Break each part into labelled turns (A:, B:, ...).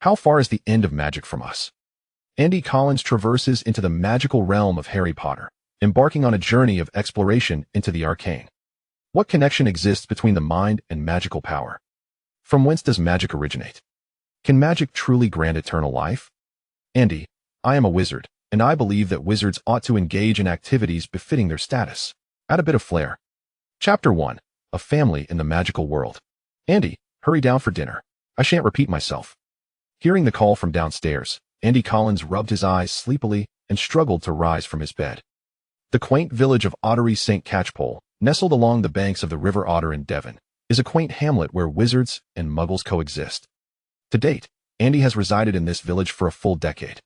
A: How far is the end of magic from us? Andy Collins traverses into the magical realm of Harry Potter, embarking on a journey of exploration into the arcane. What connection exists between the mind and magical power? From whence does magic originate? Can magic truly grant eternal life? Andy, I am a wizard, and I believe that wizards ought to engage in activities befitting their status. Add a bit of flair. Chapter 1. A family in the magical world. Andy, hurry down for dinner. I shan't repeat myself. Hearing the call from downstairs, Andy Collins rubbed his eyes sleepily and struggled to rise from his bed. The quaint village of Ottery St. Catchpole, nestled along the banks of the River Otter in Devon, is a quaint hamlet where wizards and muggles coexist. To date, Andy has resided in this village for a full decade.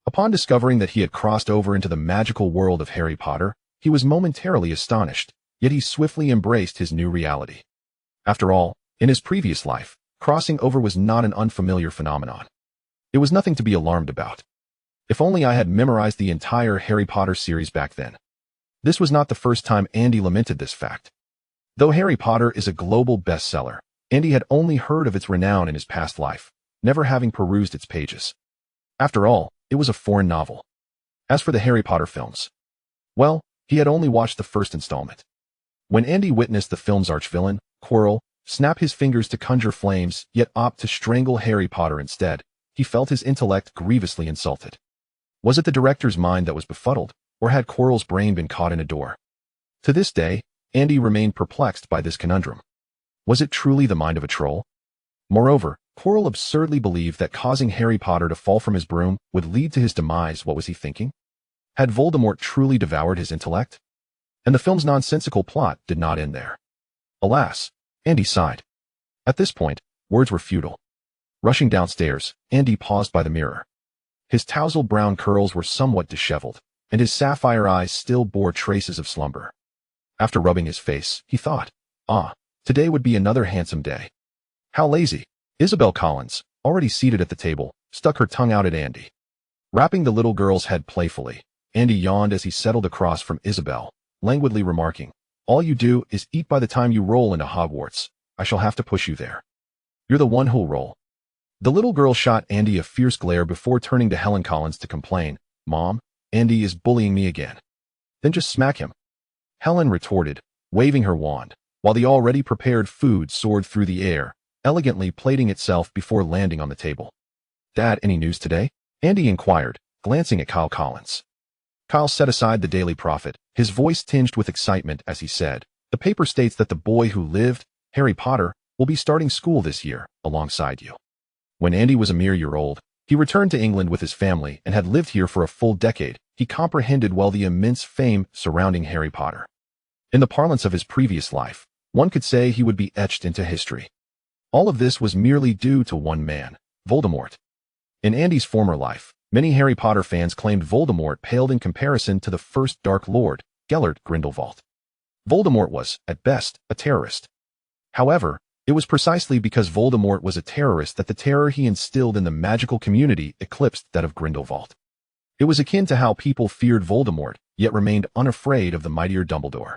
A: Upon discovering that he had crossed over into the magical world of Harry Potter, he was momentarily astonished, yet he swiftly embraced his new reality. After all, in his previous life, crossing over was not an unfamiliar phenomenon. It was nothing to be alarmed about. If only I had memorized the entire Harry Potter series back then. This was not the first time Andy lamented this fact. Though Harry Potter is a global bestseller, Andy had only heard of its renown in his past life, never having perused its pages. After all, it was a foreign novel. As for the Harry Potter films, well, he had only watched the first installment. When Andy witnessed the film's archvillain, Quirrell, snap his fingers to conjure flames, yet opt to strangle Harry Potter instead, he felt his intellect grievously insulted. Was it the director's mind that was befuddled, or had Quirrell's brain been caught in a door? To this day, Andy remained perplexed by this conundrum. Was it truly the mind of a troll? Moreover, Quirrell absurdly believed that causing Harry Potter to fall from his broom would lead to his demise. What was he thinking? Had Voldemort truly devoured his intellect? And the film's nonsensical plot did not end there. Alas, Andy sighed. At this point, words were futile. Rushing downstairs, Andy paused by the mirror. His tousled brown curls were somewhat disheveled, and his sapphire eyes still bore traces of slumber. After rubbing his face, he thought, today would be another handsome day. How lazy. Isabel Collins, already seated at the table, stuck her tongue out at Andy. Rapping the little girl's head playfully, Andy yawned as he settled across from Isabel, languidly remarking, "All you do is eat by the time you roll into Hogwarts. I shall have to push you there. You're the one who'll roll." The little girl shot Andy a fierce glare before turning to Helen Collins to complain, "Mom, Andy is bullying me again." "Then just smack him," Helen retorted, waving her wand, while the already prepared food soared through the air, elegantly plating itself before landing on the table. "Dad, any news today?" Andy inquired, glancing at Kyle Collins. Kyle set aside the Daily Prophet, his voice tinged with excitement as he said, "The paper states that the boy who lived, Harry Potter, will be starting school this year, alongside you." When Andy was a mere year old, he returned to England with his family and had lived here for a full decade. He comprehended well the immense fame surrounding Harry Potter. In the parlance of his previous life, one could say he would be etched into history. All of this was merely due to one man, Voldemort. In Andy's former life, many Harry Potter fans claimed Voldemort paled in comparison to the first Dark Lord, Gellert Grindelwald. Voldemort was, at best, a terrorist. However, it was precisely because Voldemort was a terrorist that the terror he instilled in the magical community eclipsed that of Grindelwald. It was akin to how people feared Voldemort, yet remained unafraid of the mightier Dumbledore.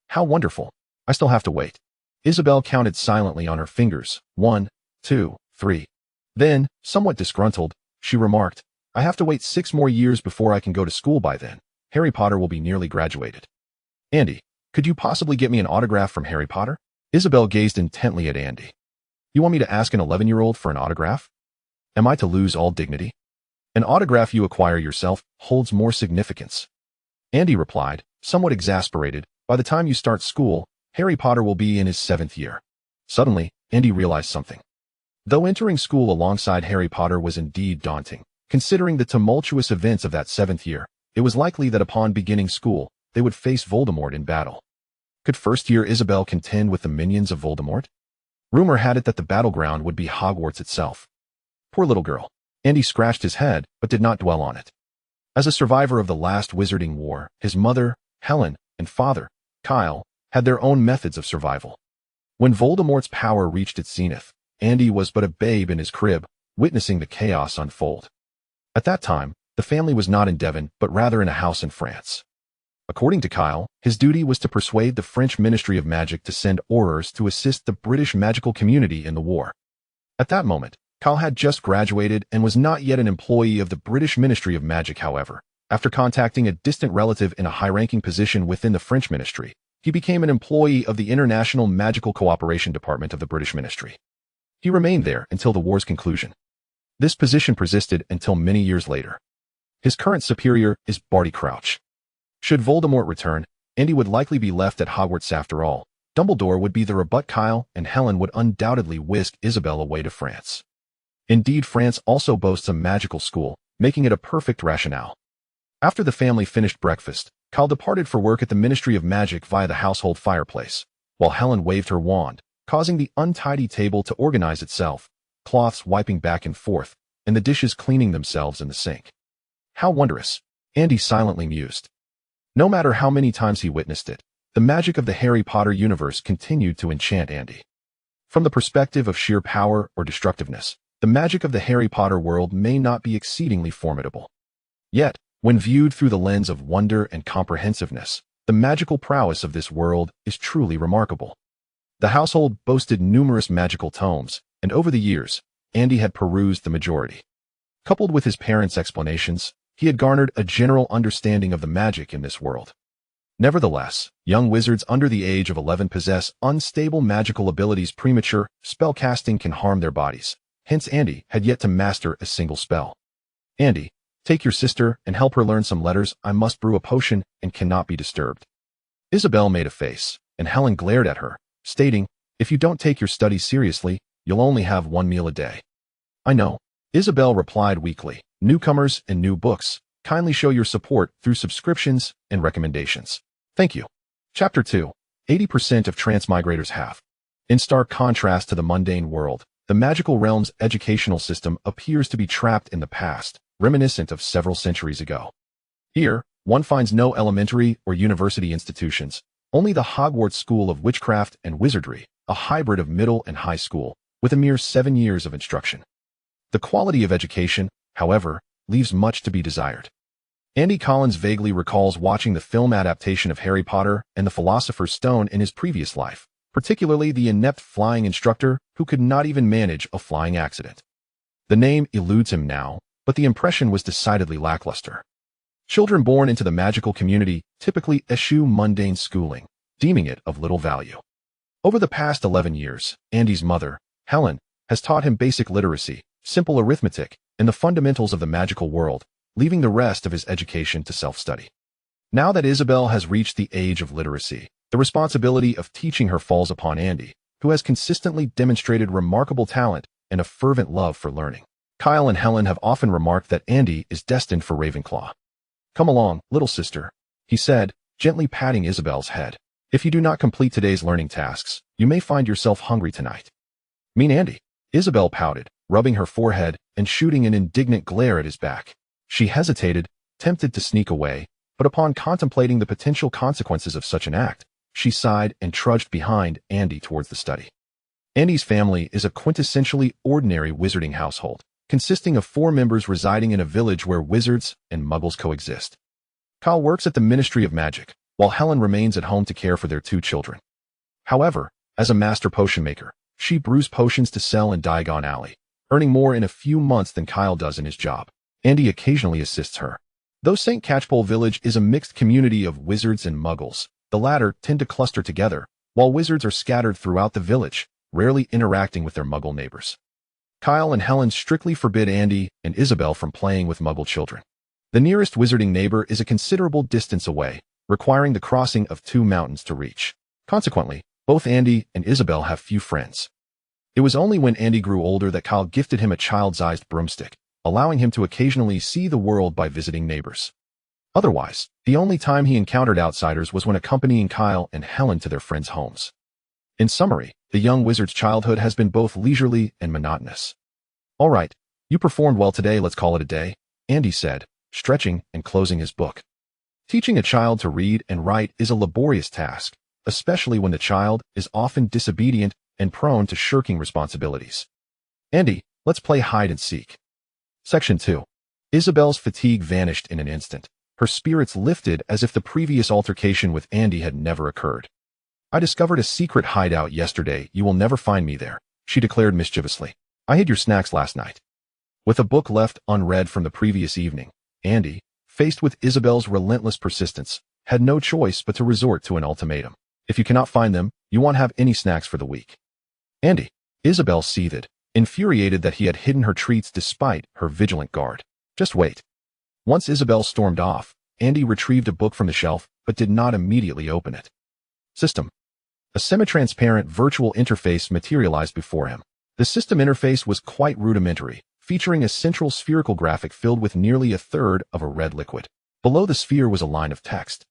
A: How wonderful. I still have to wait. Isabel counted silently on her fingers. 1, 2, 3. Then, somewhat disgruntled, she remarked, "I have to wait 6 more years before I can go to school. By then, Harry Potter will be nearly graduated." "Andy, could you possibly get me an autograph from Harry Potter?" Isabel gazed intently at Andy. "You want me to ask an 11-year-old for an autograph? Am I to lose all dignity? An autograph you acquire yourself holds more significance." Andy replied, somewhat exasperated, "By the time you start school, Harry Potter will be in his 7th year." Suddenly, Andy realized something. Though entering school alongside Harry Potter was indeed daunting, considering the tumultuous events of that 7th year, it was likely that upon beginning school, they would face Voldemort in battle. Could first-year Isabel contend with the minions of Voldemort? Rumor had it that the battleground would be Hogwarts itself. Poor little girl. Andy scratched his head, but did not dwell on it. As a survivor of the last Wizarding War, his mother, Helen, and father, Kyle, had their own methods of survival. When Voldemort's power reached its zenith, Andy was but a babe in his crib, witnessing the chaos unfold. At that time, the family was not in Devon, but rather in a house in France. According to Kyle, his duty was to persuade the French Ministry of Magic to send Aurors to assist the British magical community in the war. At that moment, Kyle had just graduated and was not yet an employee of the British Ministry of Magic, however. After contacting a distant relative in a high-ranking position within the French ministry, he became an employee of the International Magical Cooperation Department of the British Ministry. He remained there until the war's conclusion. This position persisted until many years later. His current superior is Barty Crouch. Should Voldemort return, Andy would likely be left at Hogwarts after all. Dumbledore would be there, but Kyle and Helen would undoubtedly whisk Isabelle away to France. Indeed, France also boasts a magical school, making it a perfect rationale. After the family finished breakfast, Kyle departed for work at the Ministry of Magic via the household fireplace, while Helen waved her wand, causing the untidy table to organize itself, cloths wiping back and forth, and the dishes cleaning themselves in the sink. How wondrous, Andy silently mused. No matter how many times he witnessed it, the magic of the Harry Potter universe continued to enchant Andy. From the perspective of sheer power or destructiveness, the magic of the Harry Potter world may not be exceedingly formidable. Yet, when viewed through the lens of wonder and comprehensiveness, the magical prowess of this world is truly remarkable. The household boasted numerous magical tomes, and over the years, Andy had perused the majority. Coupled with his parents' explanations, he had garnered a general understanding of the magic in this world. Nevertheless, young wizards under the age of 11 possess unstable magical abilities. Premature spellcasting can harm their bodies. Hence, Andy had yet to master a single spell. Andy, take your sister and help her learn some letters. I must brew a potion and cannot be disturbed. Isabelle made a face, and Helen glared at her, stating, if you don't take your studies seriously, you'll only have one meal a day. I know, Isabelle replied weakly. Newcomers and new books, kindly show your support through subscriptions and recommendations. Thank you. Chapter 2. 80% of transmigrators have. In stark contrast to the mundane world, the magical realm's educational system appears to be trapped in the past, reminiscent of several centuries ago. Here, one finds no elementary or university institutions, only the Hogwarts School of Witchcraft and Wizardry, a hybrid of middle and high school, with a mere 7 years of instruction. The quality of education, however, leaves much to be desired. Andy Collins vaguely recalls watching the film adaptation of Harry Potter and the Philosopher's Stone in his previous life, particularly the inept flying instructor who could not even manage a flying accident. The name eludes him now, but the impression was decidedly lackluster. Children born into the magical community typically eschew mundane schooling, deeming it of little value. Over the past 11 years, Andy's mother, Helen, has taught him basic literacy, simple arithmetic, and the fundamentals of the magical world, leaving the rest of his education to self-study. Now that Isabelle has reached the age of literacy, the responsibility of teaching her falls upon Andy, who has consistently demonstrated remarkable talent and a fervent love for learning. Kyle and Helen have often remarked that Andy is destined for Ravenclaw. Come along, little sister, he said, gently patting Isabelle's head. If you do not complete today's learning tasks, you may find yourself hungry tonight. Mean Andy, Isabelle pouted, rubbing her forehead and shooting an indignant glare at his back. She hesitated, tempted to sneak away, but upon contemplating the potential consequences of such an act, she sighed and trudged behind Andy towards the study. Andy's family is a quintessentially ordinary wizarding household, consisting of 4 members residing in a village where wizards and muggles coexist. Kyle works at the Ministry of Magic, while Helen remains at home to care for their 2 children. However, as a master potion maker, she brews potions to sell in Diagon Alley, earning more in a few months than Kyle does in his job. Andy occasionally assists her. Though St. Catchpole Village is a mixed community of wizards and muggles, the latter tend to cluster together, while wizards are scattered throughout the village, rarely interacting with their muggle neighbors. Kyle and Helen strictly forbid Andy and Isabelle from playing with muggle children. The nearest wizarding neighbor is a considerable distance away, requiring the crossing of 2 mountains to reach. Consequently, both Andy and Isabelle have few friends. It was only when Andy grew older that Kyle gifted him a child-sized broomstick, allowing him to occasionally see the world by visiting neighbors. Otherwise, the only time he encountered outsiders was when accompanying Kyle and Helen to their friends' homes. In summary, the young wizard's childhood has been both leisurely and monotonous. All right, you performed well today, let's call it a day, Andy said, stretching and closing his book. Teaching a child to read and write is a laborious task, especially when the child is often disobedient and prone to shirking responsibilities. Andy, let's play hide and seek. Section 2. Isabelle's fatigue vanished in an instant. Her spirits lifted as if the previous altercation with Andy had never occurred. I discovered a secret hideout yesterday. You will never find me there, she declared mischievously. I hid your snacks last night. With a book left unread from the previous evening, Andy, faced with Isabel's relentless persistence, had no choice but to resort to an ultimatum. If you cannot find them, you won't have any snacks for the week. Andy, Isabel seethed, infuriated that he had hidden her treats despite her vigilant guard. Just wait. Once Isabel stormed off, Andy retrieved a book from the shelf, but did not immediately open it. System. A semi-transparent virtual interface materialized before him. The system interface was quite rudimentary, featuring a central spherical graphic filled with nearly a third of a red liquid. Below the sphere was a line of text.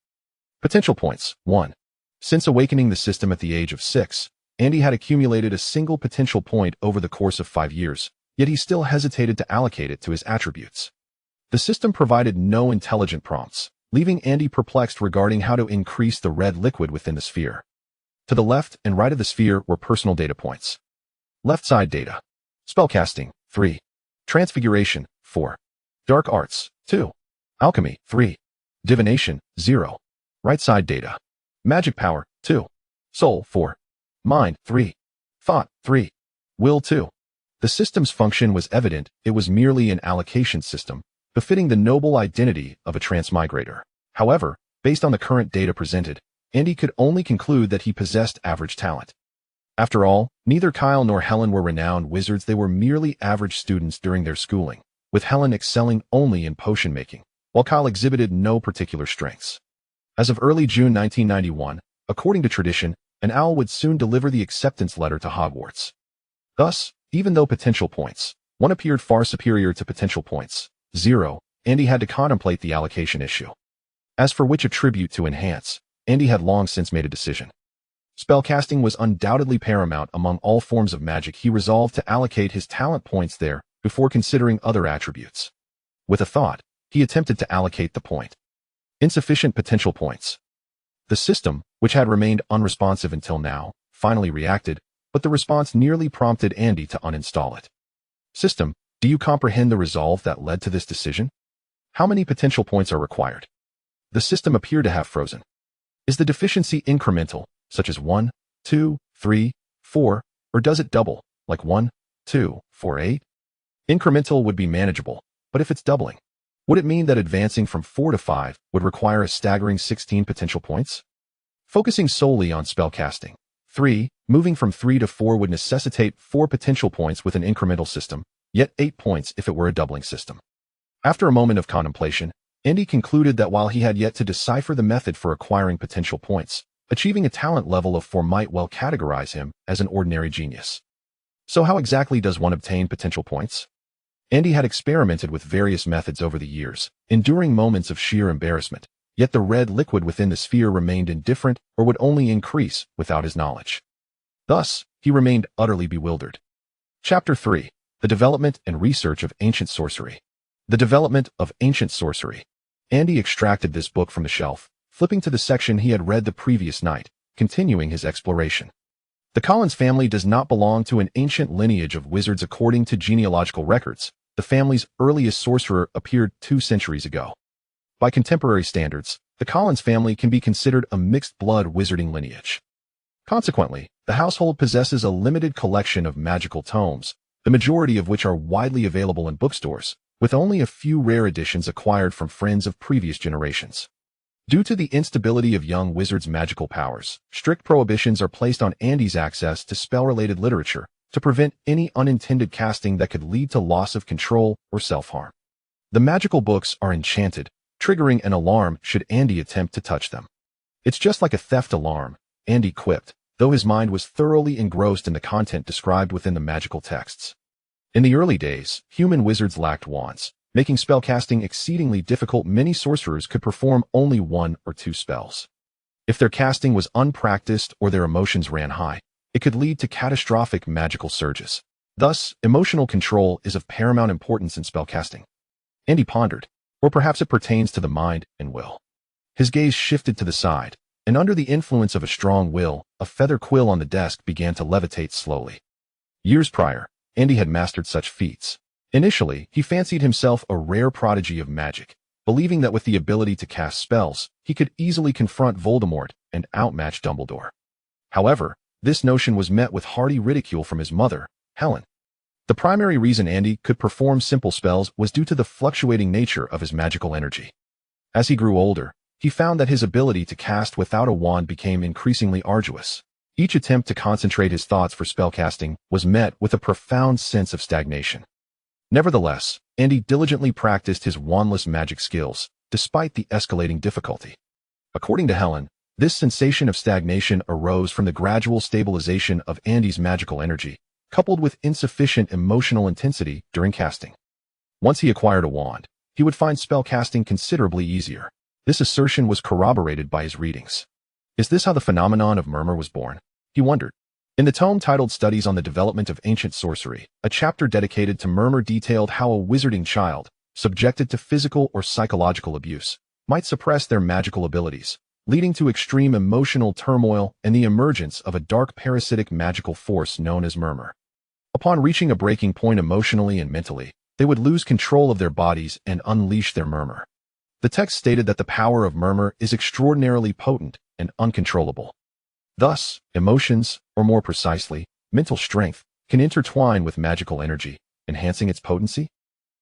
A: Potential points. 1. Since awakening the system at the age of 6, Andy had accumulated a single potential point over the course of 5 years, yet he still hesitated to allocate it to his attributes. The system provided no intelligent prompts, leaving Andy perplexed regarding how to increase the red liquid within the sphere. To the left and right of the sphere were personal data points. Left side data. Spellcasting, 3. Transfiguration, 4. Dark arts, 2. Alchemy, 3. Divination, 0. Right side data. Magic power, 2. Soul, 4. Mind, 3. Thought, 3. Will, 2. The system's function was evident. It was merely an allocation system, befitting the noble identity of a transmigrator. However, based on the current data presented, Andy could only conclude that he possessed average talent. After all, neither Kyle nor Helen were renowned wizards. They were merely average students during their schooling, with Helen excelling only in potion making, while Kyle exhibited no particular strengths. As of early June 1991, according to tradition, an owl would soon deliver the acceptance letter to Hogwarts. Thus, even though potential points 1 appeared far superior to potential points 0, Andy had to contemplate the allocation issue. As for which attribute to enhance, Andy had long since made a decision. Spellcasting was undoubtedly paramount among all forms of magic. He resolved to allocate his talent points there before considering other attributes. With a thought, he attempted to allocate the point. Insufficient potential points. The system, which had remained unresponsive until now, finally reacted, but the response nearly prompted Andy to uninstall it. System, do you comprehend the resolve that led to this decision? How many potential points are required? The system appeared to have frozen. Is the deficiency incremental, such as 1, 2, 3, 4, or does it double, like 1, 2, 4, 8? Incremental would be manageable, but if it's doubling, would it mean that advancing from 4 to 5 would require a staggering 16 potential points? Focusing solely on spellcasting, 3, moving from 3 to 4 would necessitate 4 potential points with an incremental system, yet 8 points if it were a doubling system. After a moment of contemplation, Andy concluded that while he had yet to decipher the method for acquiring potential points, achieving a talent level of 4 might well categorize him as an ordinary genius. So how exactly does one obtain potential points? Andy had experimented with various methods over the years, enduring moments of sheer embarrassment, yet the red liquid within the sphere remained indifferent or would only increase without his knowledge. Thus, he remained utterly bewildered. Chapter 3. The Development and Research of Ancient Sorcery. The Development of Ancient Sorcery. Andy extracted this book from the shelf, flipping to the section he had read the previous night, continuing his exploration. The Collins family does not belong to an ancient lineage of wizards according to genealogical records. The family's earliest sorcerer appeared 2 centuries ago. By contemporary standards, the Collins family can be considered a mixed-blood wizarding lineage. Consequently, the household possesses a limited collection of magical tomes, the majority of which are widely available in bookstores, with only a few rare editions acquired from friends of previous generations. Due to the instability of young wizards' magical powers, strict prohibitions are placed on Andy's access to spell-related literature to prevent any unintended casting that could lead to loss of control or self-harm. The magical books are enchanted, triggering an alarm should Andy attempt to touch them. It's just like a theft alarm, Andy quipped, though his mind was thoroughly engrossed in the content described within the magical texts. In the early days, human wizards lacked wands, making spellcasting exceedingly difficult. Many sorcerers could perform only 1 or 2 spells. If their casting was unpracticed or their emotions ran high, it could lead to catastrophic magical surges. Thus, emotional control is of paramount importance in spellcasting. Andy pondered, or perhaps it pertains to the mind and will. His gaze shifted to the side, and under the influence of a strong will, a feather quill on the desk began to levitate slowly. Years prior, Andy had mastered such feats. Initially, he fancied himself a rare prodigy of magic, believing that with the ability to cast spells, he could easily confront Voldemort and outmatch Dumbledore. However, this notion was met with hearty ridicule from his mother, Helen. The primary reason Andy could perform simple spells was due to the fluctuating nature of his magical energy. As he grew older, he found that his ability to cast without a wand became increasingly arduous. Each attempt to concentrate his thoughts for spellcasting was met with a profound sense of stagnation. Nevertheless, Andy diligently practiced his wandless magic skills, despite the escalating difficulty. According to Helen, this sensation of stagnation arose from the gradual stabilization of Andy's magical energy, coupled with insufficient emotional intensity during casting. Once he acquired a wand, he would find spellcasting considerably easier. This assertion was corroborated by his readings. Is this how the phenomenon of murmur was born? He wondered. In the tome titled Studies on the Development of Ancient Sorcery, a chapter dedicated to murmur detailed how a wizarding child, subjected to physical or psychological abuse, might suppress their magical abilities, leading to extreme emotional turmoil and the emergence of a dark parasitic magical force known as murmur. Upon reaching a breaking point emotionally and mentally, they would lose control of their bodies and unleash their murmur. The text stated that the power of murmur is extraordinarily potent and uncontrollable. Thus, emotions, or more precisely, mental strength, can intertwine with magical energy, enhancing its potency.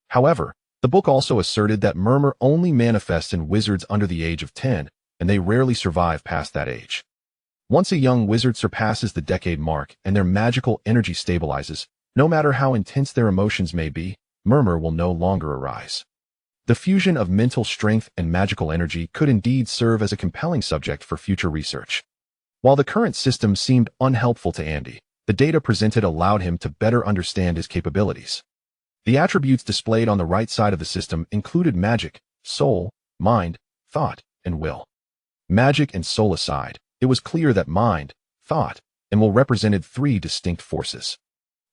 A: However, the book also asserted that murmur only manifests in wizards under the age of 10, and they rarely survive past that age. Once a young wizard surpasses the decade mark and their magical energy stabilizes, no matter how intense their emotions may be, murmur will no longer arise. The fusion of mental strength and magical energy could indeed serve as a compelling subject for future research. While the current system seemed unhelpful to Andy, the data presented allowed him to better understand his capabilities. The attributes displayed on the right side of the system included magic, soul, mind, thought, and will. Magic and soul aside, it was clear that mind, thought, and will represented three distinct forces.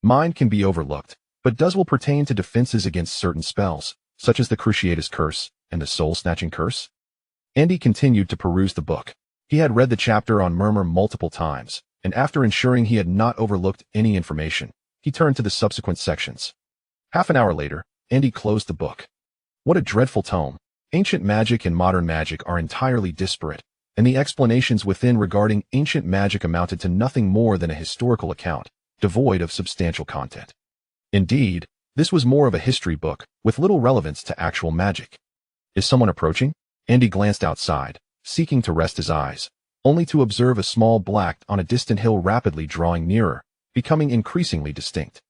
A: Mind can be overlooked, but will pertain to defenses against certain spells, such as the Cruciatus Curse and the Soul-Snatching Curse. Andy continued to peruse the book. He had read the chapter on murmur multiple times, and after ensuring he had not overlooked any information, he turned to the subsequent sections. Half an hour later, Andy closed the book. What a dreadful tome. Ancient magic and modern magic are entirely disparate, and the explanations within regarding ancient magic amounted to nothing more than a historical account, devoid of substantial content. Indeed, this was more of a history book, with little relevance to actual magic. Is someone approaching? Andy glanced outside, seeking to rest his eyes, only to observe a small black on a distant hill rapidly drawing nearer, becoming increasingly distinct.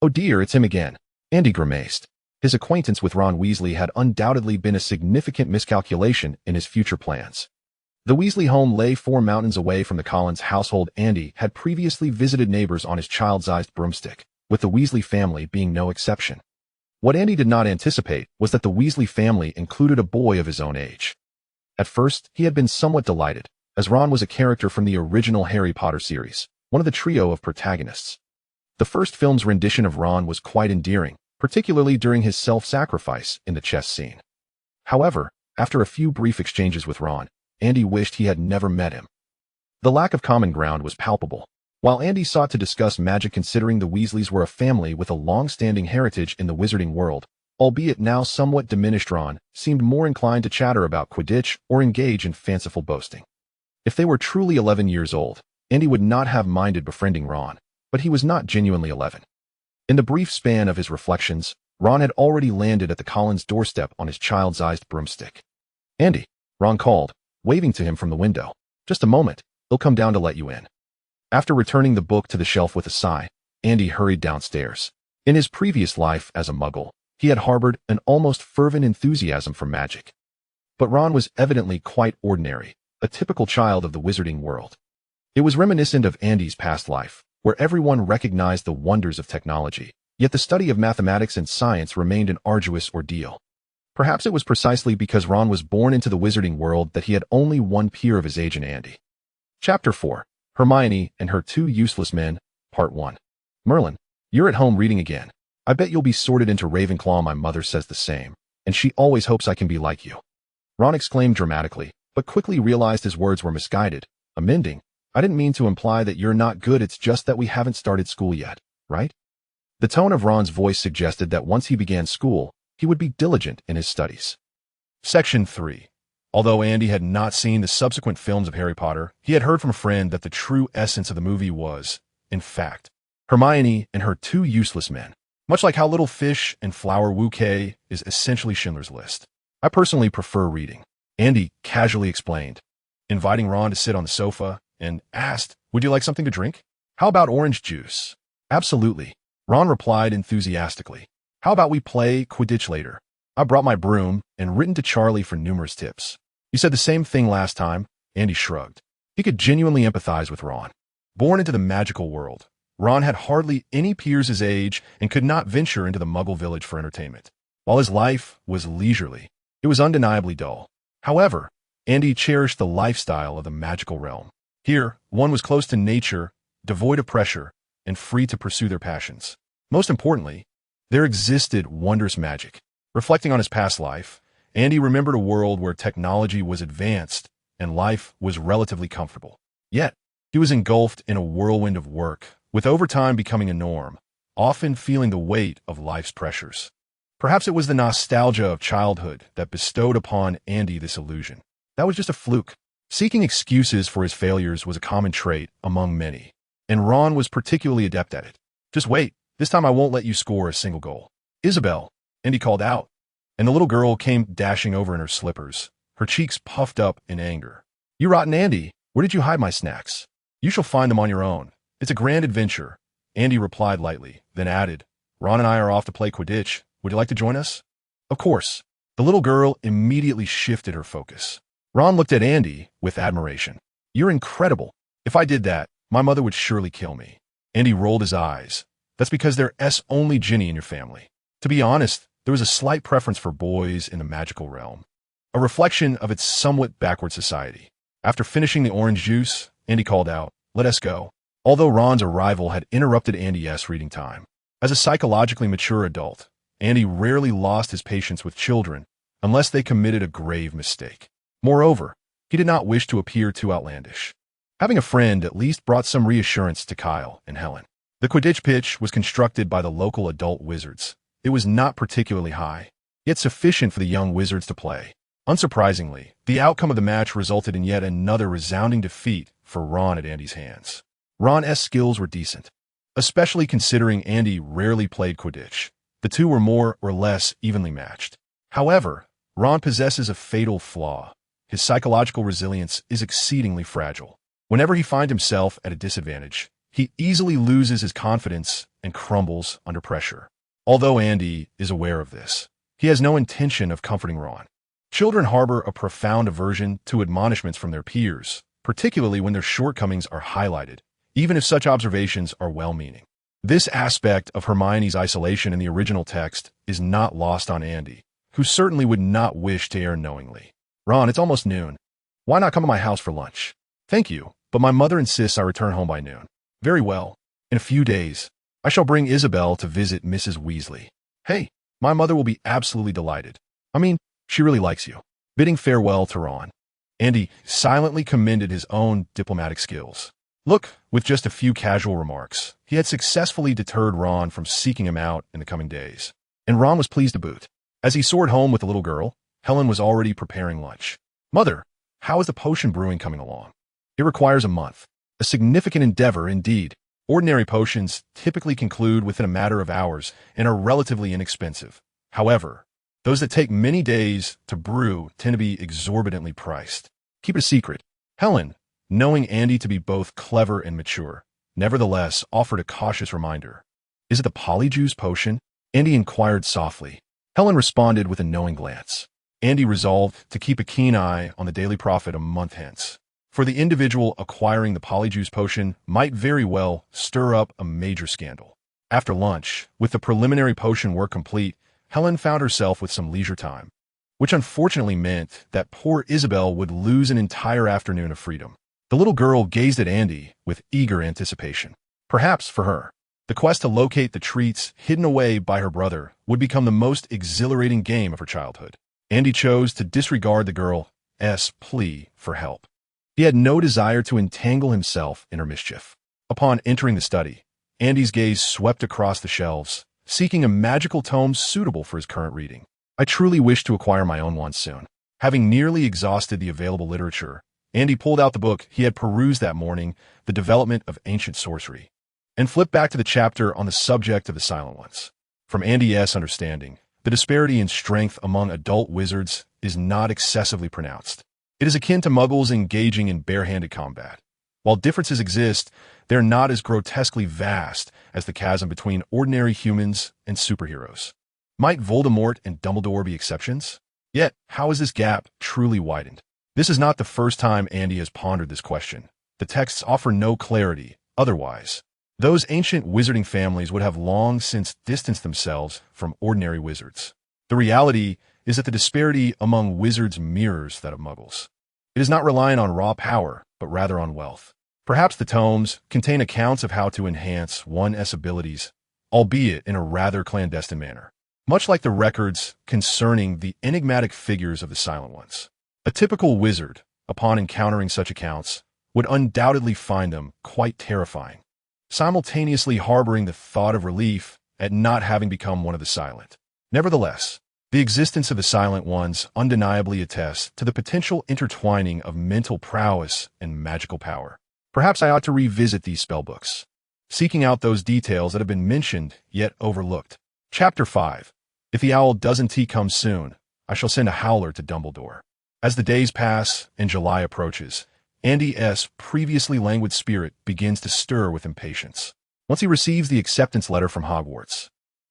A: Oh dear, it's him again. Andy grimaced. His acquaintance with Ron Weasley had undoubtedly been a significant miscalculation in his future plans. The Weasley home lay 4 mountains away from the Collins household. Andy had previously visited neighbors on his child-sized broomstick, with the Weasley family being no exception. What Andy did not anticipate was that the Weasley family included a boy of his own age. At first, he had been somewhat delighted, as Ron was a character from the original Harry Potter series, one of the trio of protagonists. The first film's rendition of Ron was quite endearing, particularly during his self-sacrifice in the chess scene. However, after a few brief exchanges with Ron, Andy wished he had never met him. The lack of common ground was palpable. While Andy sought to discuss magic considering the Weasleys were a family with a long-standing heritage in the wizarding world, albeit now somewhat diminished, Ron seemed more inclined to chatter about Quidditch or engage in fanciful boasting. If they were truly 11 years old, Andy would not have minded befriending Ron, but he was not genuinely 11. In the brief span of his reflections, Ron had already landed at the Collins' doorstep on his child-sized broomstick. Andy, Ron called, waving to him from the window. Just a moment, he'll come down to let you in. After returning the book to the shelf with a sigh, Andy hurried downstairs. In his previous life as a muggle, he had harbored an almost fervent enthusiasm for magic. But Ron was evidently quite ordinary, a typical child of the wizarding world. It was reminiscent of Andy's past life, where everyone recognized the wonders of technology, yet the study of mathematics and science remained an arduous ordeal. Perhaps it was precisely because Ron was born into the wizarding world that he had only one peer of his age in Andy. Chapter 4. Hermione and Her 2 Useless Men, Part 1. Merlin, you're at home reading again. I bet you'll be sorted into Ravenclaw. My mother says the same, and she always hopes I can be like you. Ron exclaimed dramatically, but quickly realized his words were misguided, amending, I didn't mean to imply that you're not good, it's just that we haven't started school yet, right? The tone of Ron's voice suggested that once he began school, he would be diligent in his studies. Section 3. Although Andy had not seen the subsequent films of Harry Potter, he had heard from a friend that the true essence of the movie was, in fact, Hermione and Her 2 Useless Men. Much like how Little Fish and Flower Wu-Kei is essentially Schindler's List. I personally prefer reading, Andy casually explained, inviting Ron to sit on the sofa, and asked, would you like something to drink? How about orange juice? Absolutely, Ron replied enthusiastically. How about we play Quidditch later? I brought my broom and written to Charlie for numerous tips. You said the same thing last time, Andy shrugged. He could genuinely empathize with Ron. Born into the magical world, Ron had hardly any peers his age and could not venture into the Muggle village for entertainment. While his life was leisurely, it was undeniably dull. However, Andy cherished the lifestyle of the magical realm. Here, one was close to nature, devoid of pressure, and free to pursue their passions. Most importantly, there existed wondrous magic. Reflecting on his past life, Andy remembered a world where technology was advanced and life was relatively comfortable. Yet, he was engulfed in a whirlwind of work, with overtime becoming a norm, often feeling the weight of life's pressures. Perhaps it was the nostalgia of childhood that bestowed upon Andy this illusion. That was just a fluke. Seeking excuses for his failures was a common trait among many, and Ron was particularly adept at it. Just wait, this time I won't let you score a single goal. Isabel, Andy called out, and the little girl came dashing over in her slippers, her cheeks puffed up in anger. You rotten Andy, where did you hide my snacks? You shall find them on your own. It's a grand adventure, Andy replied lightly, then added, Ron and I are off to play Quidditch. Would you like to join us? Of course. The little girl immediately shifted her focus. Ron looked at Andy with admiration. You're incredible. If I did that, my mother would surely kill me. Andy rolled his eyes. That's because there's only Ginny in your family. To be honest, there was a slight preference for boys in the magical realm, a reflection of its somewhat backward society. After finishing the orange juice, Andy called out, let us go. Although Ron's arrival had interrupted Andy's reading time. As a psychologically mature adult, Andy rarely lost his patience with children unless they committed a grave mistake. Moreover, he did not wish to appear too outlandish. Having a friend at least brought some reassurance to Kyle and Helen. The Quidditch pitch was constructed by the local adult wizards. It was not particularly high, yet sufficient for the young wizards to play. Unsurprisingly, the outcome of the match resulted in yet another resounding defeat for Ron at Andy's hands. Ron's skills were decent, especially considering Andy rarely played Quidditch. The two were more or less evenly matched. However, Ron possesses a fatal flaw. His psychological resilience is exceedingly fragile. Whenever he finds himself at a disadvantage, he easily loses his confidence and crumbles under pressure. Although Andy is aware of this, he has no intention of comforting Ron. Children harbor a profound aversion to admonishments from their peers, particularly when their shortcomings are highlighted, even if such observations are well-meaning. This aspect of Hermione's isolation in the original text is not lost on Andy, who certainly would not wish to err knowingly. Ron, it's almost noon. Why not come to my house for lunch? Thank you, but my mother insists I return home by noon. Very well. In a few days, I shall bring Isabel to visit Mrs. Weasley. Hey, my mother will be absolutely delighted. I mean, she really likes you. Bidding farewell to Ron, Andy silently commended his own diplomatic skills. Look, with just a few casual remarks, he had successfully deterred Ron from seeking him out in the coming days. And Ron was pleased to boot. As he soared home with the little girl, Helen was already preparing lunch. Mother, how is the potion brewing coming along? It requires a month. A significant endeavor indeed. Ordinary potions typically conclude within a matter of hours and are relatively inexpensive. However, those that take many days to brew tend to be exorbitantly priced. Keep it a secret. Helen, knowing Andy to be both clever and mature, nevertheless offered a cautious reminder. Is it the polyjuice potion? Andy inquired softly. Helen responded with a knowing glance. Andy resolved to keep a keen eye on the Daily Prophet a month hence, for the individual acquiring the polyjuice potion might very well stir up a major scandal. After lunch, with the preliminary potion work complete, Helen found herself with some leisure time, which unfortunately meant that poor Isabel would lose an entire afternoon of freedom. The little girl gazed at Andy with eager anticipation. Perhaps for her, the quest to locate the treats hidden away by her brother would become the most exhilarating game of her childhood. Andy chose to disregard the girl's plea for help. He had no desire to entangle himself in her mischief. Upon entering the study, Andy's gaze swept across the shelves, seeking a magical tome suitable for his current reading. I truly wish to acquire my own one soon. Having nearly exhausted the available literature, Andy pulled out the book he had perused that morning, The Development of Ancient Sorcery, and flipped back to the chapter on the subject of the Silent Ones. From Andy's understanding, the disparity in strength among adult wizards is not excessively pronounced. It is akin to muggles engaging in bare-handed combat. While differences exist, they're not as grotesquely vast as the chasm between ordinary humans and superheroes. Might Voldemort and Dumbledore be exceptions? Yet, how is this gap truly widened? This is not the first time Andy has pondered this question. The texts offer no clarity otherwise. Those ancient wizarding families would have long since distanced themselves from ordinary wizards. The reality is that the disparity among wizards mirrors that of muggles. It is not reliant on raw power, but rather on wealth. Perhaps the tomes contain accounts of how to enhance one's abilities, albeit in a rather clandestine manner, much like the records concerning the enigmatic figures of the Silent Ones. A typical wizard, upon encountering such accounts, would undoubtedly find them quite terrifying, simultaneously harboring the thought of relief at not having become one of the Silent. Nevertheless, the existence of the Silent Ones undeniably attests to the potential intertwining of mental prowess and magical power. Perhaps I ought to revisit these spellbooks, seeking out those details that have been mentioned yet overlooked. Chapter 5. If the owl doesn't come soon, I shall send a howler to Dumbledore. As the days pass and July approaches, Andy's previously languid spirit begins to stir with impatience. Once he receives the acceptance letter from Hogwarts,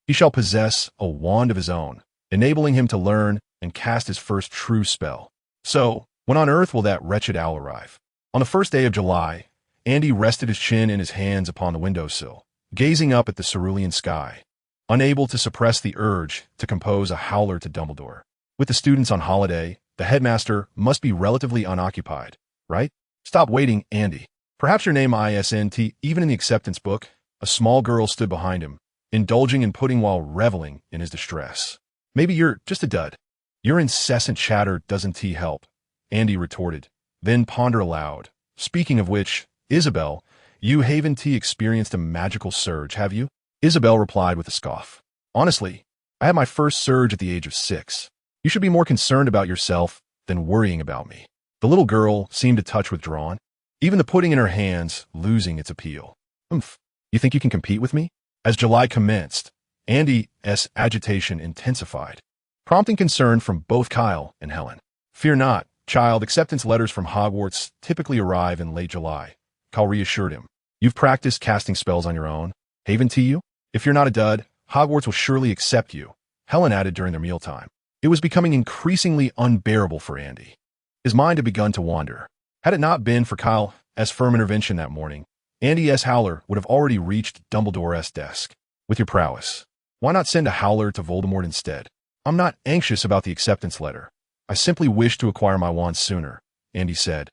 A: he shall possess a wand of his own, enabling him to learn and cast his first true spell. So, when on earth will that wretched owl arrive? On the first day of July, Andy rested his chin in his hands upon the windowsill, gazing up at the cerulean sky, unable to suppress the urge to compose a howler to Dumbledore. With the students on holiday, the headmaster must be relatively unoccupied, right? Stop waiting, Andy. Perhaps your name isn't even in the acceptance book. A small girl stood behind him, indulging in pudding while reveling in his distress. Maybe you're just a dud. Your incessant chatter doesn't help, Andy retorted, then ponder aloud. Speaking of which, Isabel, you haven't experienced a magical surge, have you? Isabel replied with a scoff. Honestly, I had my first surge at the age of 6. You should be more concerned about yourself than worrying about me. The little girl seemed a touch withdrawn, even the pudding in her hands losing its appeal. You think you can compete with me? As July commenced, Andy's agitation intensified, prompting concern from both Kyle and Helen. Fear not, child, acceptance letters from Hogwarts typically arrive in late July, Kyle reassured him. You've practiced casting spells on your own, haven't you? If you're not a dud, Hogwarts will surely accept you, Helen added during their mealtime. It was becoming increasingly unbearable for Andy. His mind had begun to wander. Had it not been for Kyle's firm intervention that morning, Andy's howler would have already reached Dumbledore's desk. With your prowess, why not send a howler to Voldemort instead? I'm not anxious about the acceptance letter. I simply wish to acquire my wand sooner, Andy said,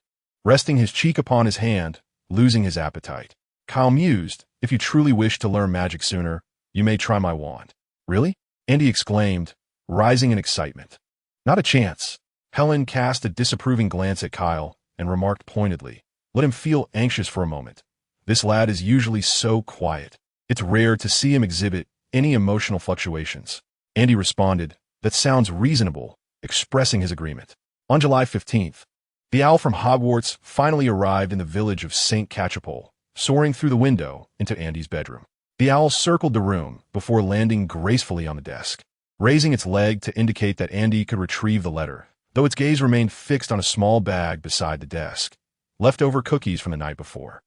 A: resting his cheek upon his hand, losing his appetite. Kyle mused, if you truly wish to learn magic sooner, you may try my wand. Really? Andy exclaimed, rising in excitement. Not a chance. Helen cast a disapproving glance at Kyle and remarked pointedly, let him feel anxious for a moment. This lad is usually so quiet. It's rare to see him exhibit any emotional fluctuations. Andy responded, that sounds reasonable, expressing his agreement. On July 15th, the owl from Hogwarts finally arrived in the village of St. Catchpole, soaring through the window into Andy's bedroom. The owl circled the room before landing gracefully on the desk, raising its leg to indicate that Andy could retrieve the letter, though its gaze remained fixed on a small bag beside the desk. Leftover cookies from the night before.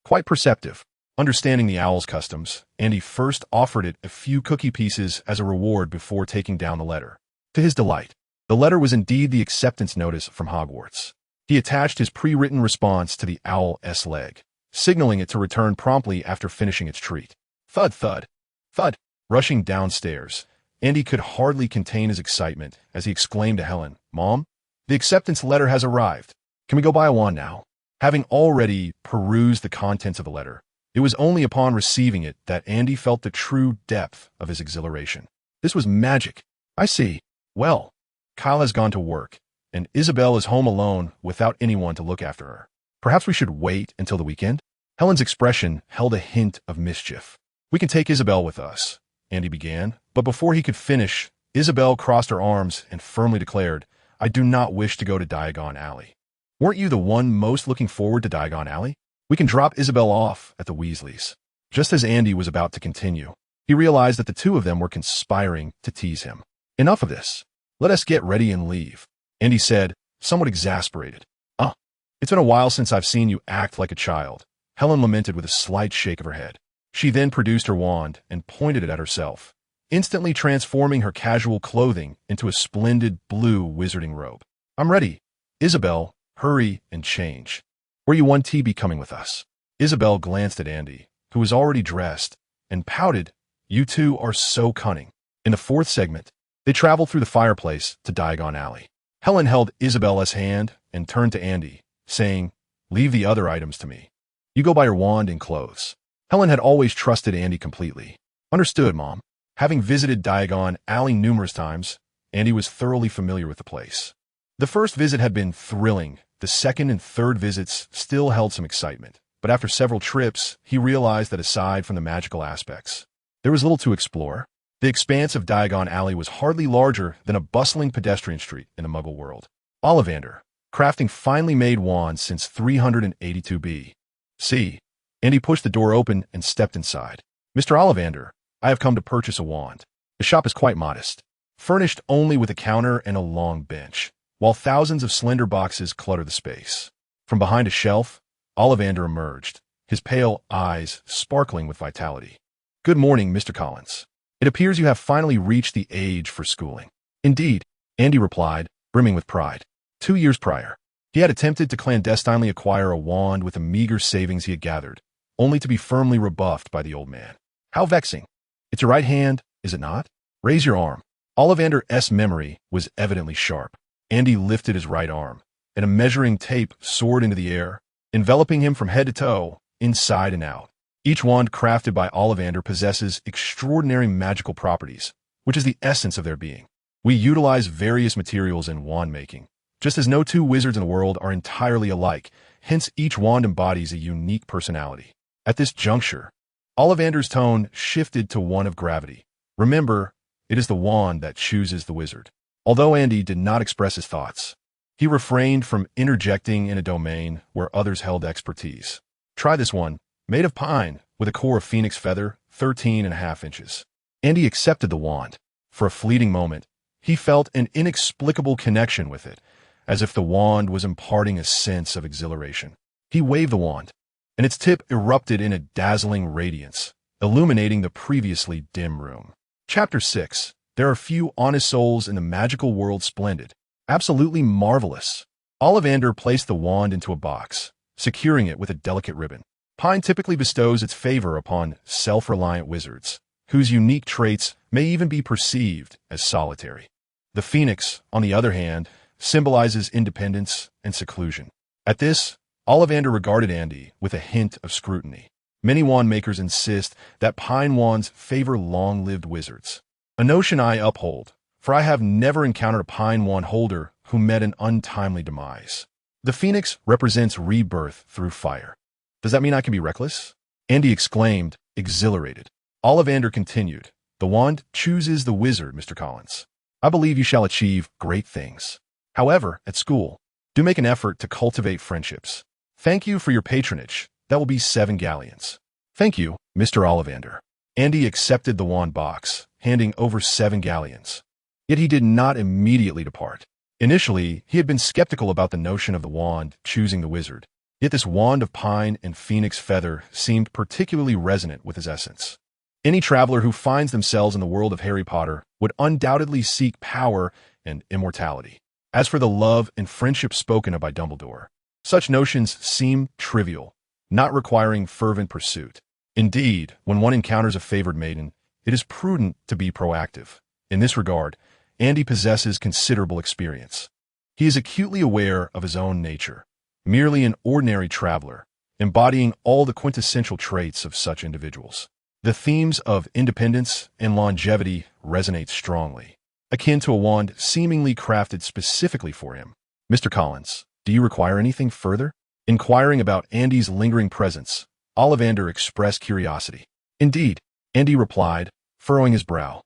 A: Quite perceptive. Understanding the owl's customs, Andy first offered it a few cookie pieces as a reward before taking down the letter. To his delight, the letter was indeed the acceptance notice from Hogwarts. He attached his pre-written response to the owl's leg, signaling it to return promptly after finishing its treat. Thud, thud, thud. Rushing downstairs, Andy could hardly contain his excitement as he exclaimed to Helen, Mom, the acceptance letter has arrived. Can we go buy a wand now? Having already perused the contents of the letter, it was only upon receiving it that Andy felt the true depth of his exhilaration. This was magic. I see. Well, Kyle has gone to work, and Isabel is home alone without anyone to look after her. Perhaps we should wait until the weekend? Helen's expression held a hint of mischief. We can take Isabel with us, Andy began, but before he could finish, Isabel crossed her arms and firmly declared, I do not wish to go to Diagon Alley. Weren't you the one most looking forward to Diagon Alley? We can drop Isabel off at the Weasleys. Just as Andy was about to continue, He realized that the two of them were conspiring to tease him. Enough of this. Let us get ready and leave, Andy said, somewhat exasperated. It's been a while since I've seen you act like a child, Helen lamented with a slight shake of her head. She then produced her wand and pointed it at herself, instantly transforming her casual clothing into a splendid blue wizarding robe. I'm ready. Isabel, hurry and change. Were you one tthe coming with us? Isabel glanced at Andy, who was already dressed, and pouted, You two are so cunning. In the fourth segment, they traveled through the fireplace to Diagon Alley. Helen held Isabella's hand and turned to Andy, saying, Leave the other items to me. You go by your wand and clothes. Helen had always trusted Andy completely. Understood, Mom. Having visited Diagon Alley numerous times, Andy was thoroughly familiar with the place. The first visit had been thrilling. The second and third visits still held some excitement. But after several trips, he realized that aside from the magical aspects, there was little to explore. The expanse of Diagon Alley was hardly larger than a bustling pedestrian street in the Muggle world. Ollivander, crafting finely made wands since 382 B.C. Andy pushed the door open and stepped inside. Mr. Ollivander, I have come to purchase a wand. The shop is quite modest, furnished only with a counter and a long bench, while thousands of slender boxes clutter the space. From behind a shelf, Ollivander emerged, his pale eyes sparkling with vitality. Good morning, Mr. Collins. It appears you have finally reached the age for schooling. Indeed, Andy replied, brimming with pride. 2 years prior, he had attempted to clandestinely acquire a wand with the meager savings he had gathered, only to be firmly rebuffed by the old man. How vexing. It's your right hand, is it not? Raise your arm. Ollivander's memory was evidently sharp. Andy lifted his right arm, and a measuring tape soared into the air, enveloping him from head to toe, inside and out. Each wand crafted by Ollivander possesses extraordinary magical properties, which is the essence of their being. We utilize various materials in wand making, just as no two wizards in the world are entirely alike, hence each wand embodies a unique personality. At this juncture, Ollivander's tone shifted to one of gravity. Remember, it is the wand that chooses the wizard. Although Andy did not express his thoughts, he refrained from interjecting in a domain where others held expertise. Try this one, made of pine, with a core of phoenix feather, 13.5 inches. Andy accepted the wand. For a fleeting moment, he felt an inexplicable connection with it, as if the wand was imparting a sense of exhilaration. He waved the wand, and its tip erupted in a dazzling radiance, illuminating the previously dim room. Chapter 6. There are few honest souls in the magical world splendid. Absolutely marvelous. Ollivander placed the wand into a box, securing it with a delicate ribbon. Pine typically bestows its favor upon self-reliant wizards, whose unique traits may even be perceived as solitary. The phoenix, on the other hand, symbolizes independence and seclusion. At this, Ollivander regarded Andy with a hint of scrutiny. Many wand makers insist that pine wands favor long-lived wizards. A notion I uphold, for I have never encountered a pine wand holder who met an untimely demise. The phoenix represents rebirth through fire. Does that mean I can be reckless? Andy exclaimed, exhilarated. Ollivander continued, The wand chooses the wizard, Mr. Collins. I believe you shall achieve great things. However, at school, do make an effort to cultivate friendships. Thank you for your patronage. That will be 7 galleons. Thank you, Mr. Ollivander. Andy accepted the wand box, handing over 7 galleons. Yet he did not immediately depart. Initially, he had been skeptical about the notion of the wand choosing the wizard. Yet this wand of pine and phoenix feather seemed particularly resonant with his essence. Any traveler who finds themselves in the world of Harry Potter would undoubtedly seek power and immortality. As for the love and friendship spoken of by Dumbledore, such notions seem trivial, not requiring fervent pursuit. Indeed, when one encounters a favored maiden, it is prudent to be proactive. In this regard, Andy possesses considerable experience. He is acutely aware of his own nature, merely an ordinary traveler, embodying all the quintessential traits of such individuals. The themes of independence and longevity resonate strongly, akin to a wand seemingly crafted specifically for him. Mr. Collins, do you require anything further? Inquiring about Andy's lingering presence, Ollivander expressed curiosity. Indeed, Andy replied, furrowing his brow.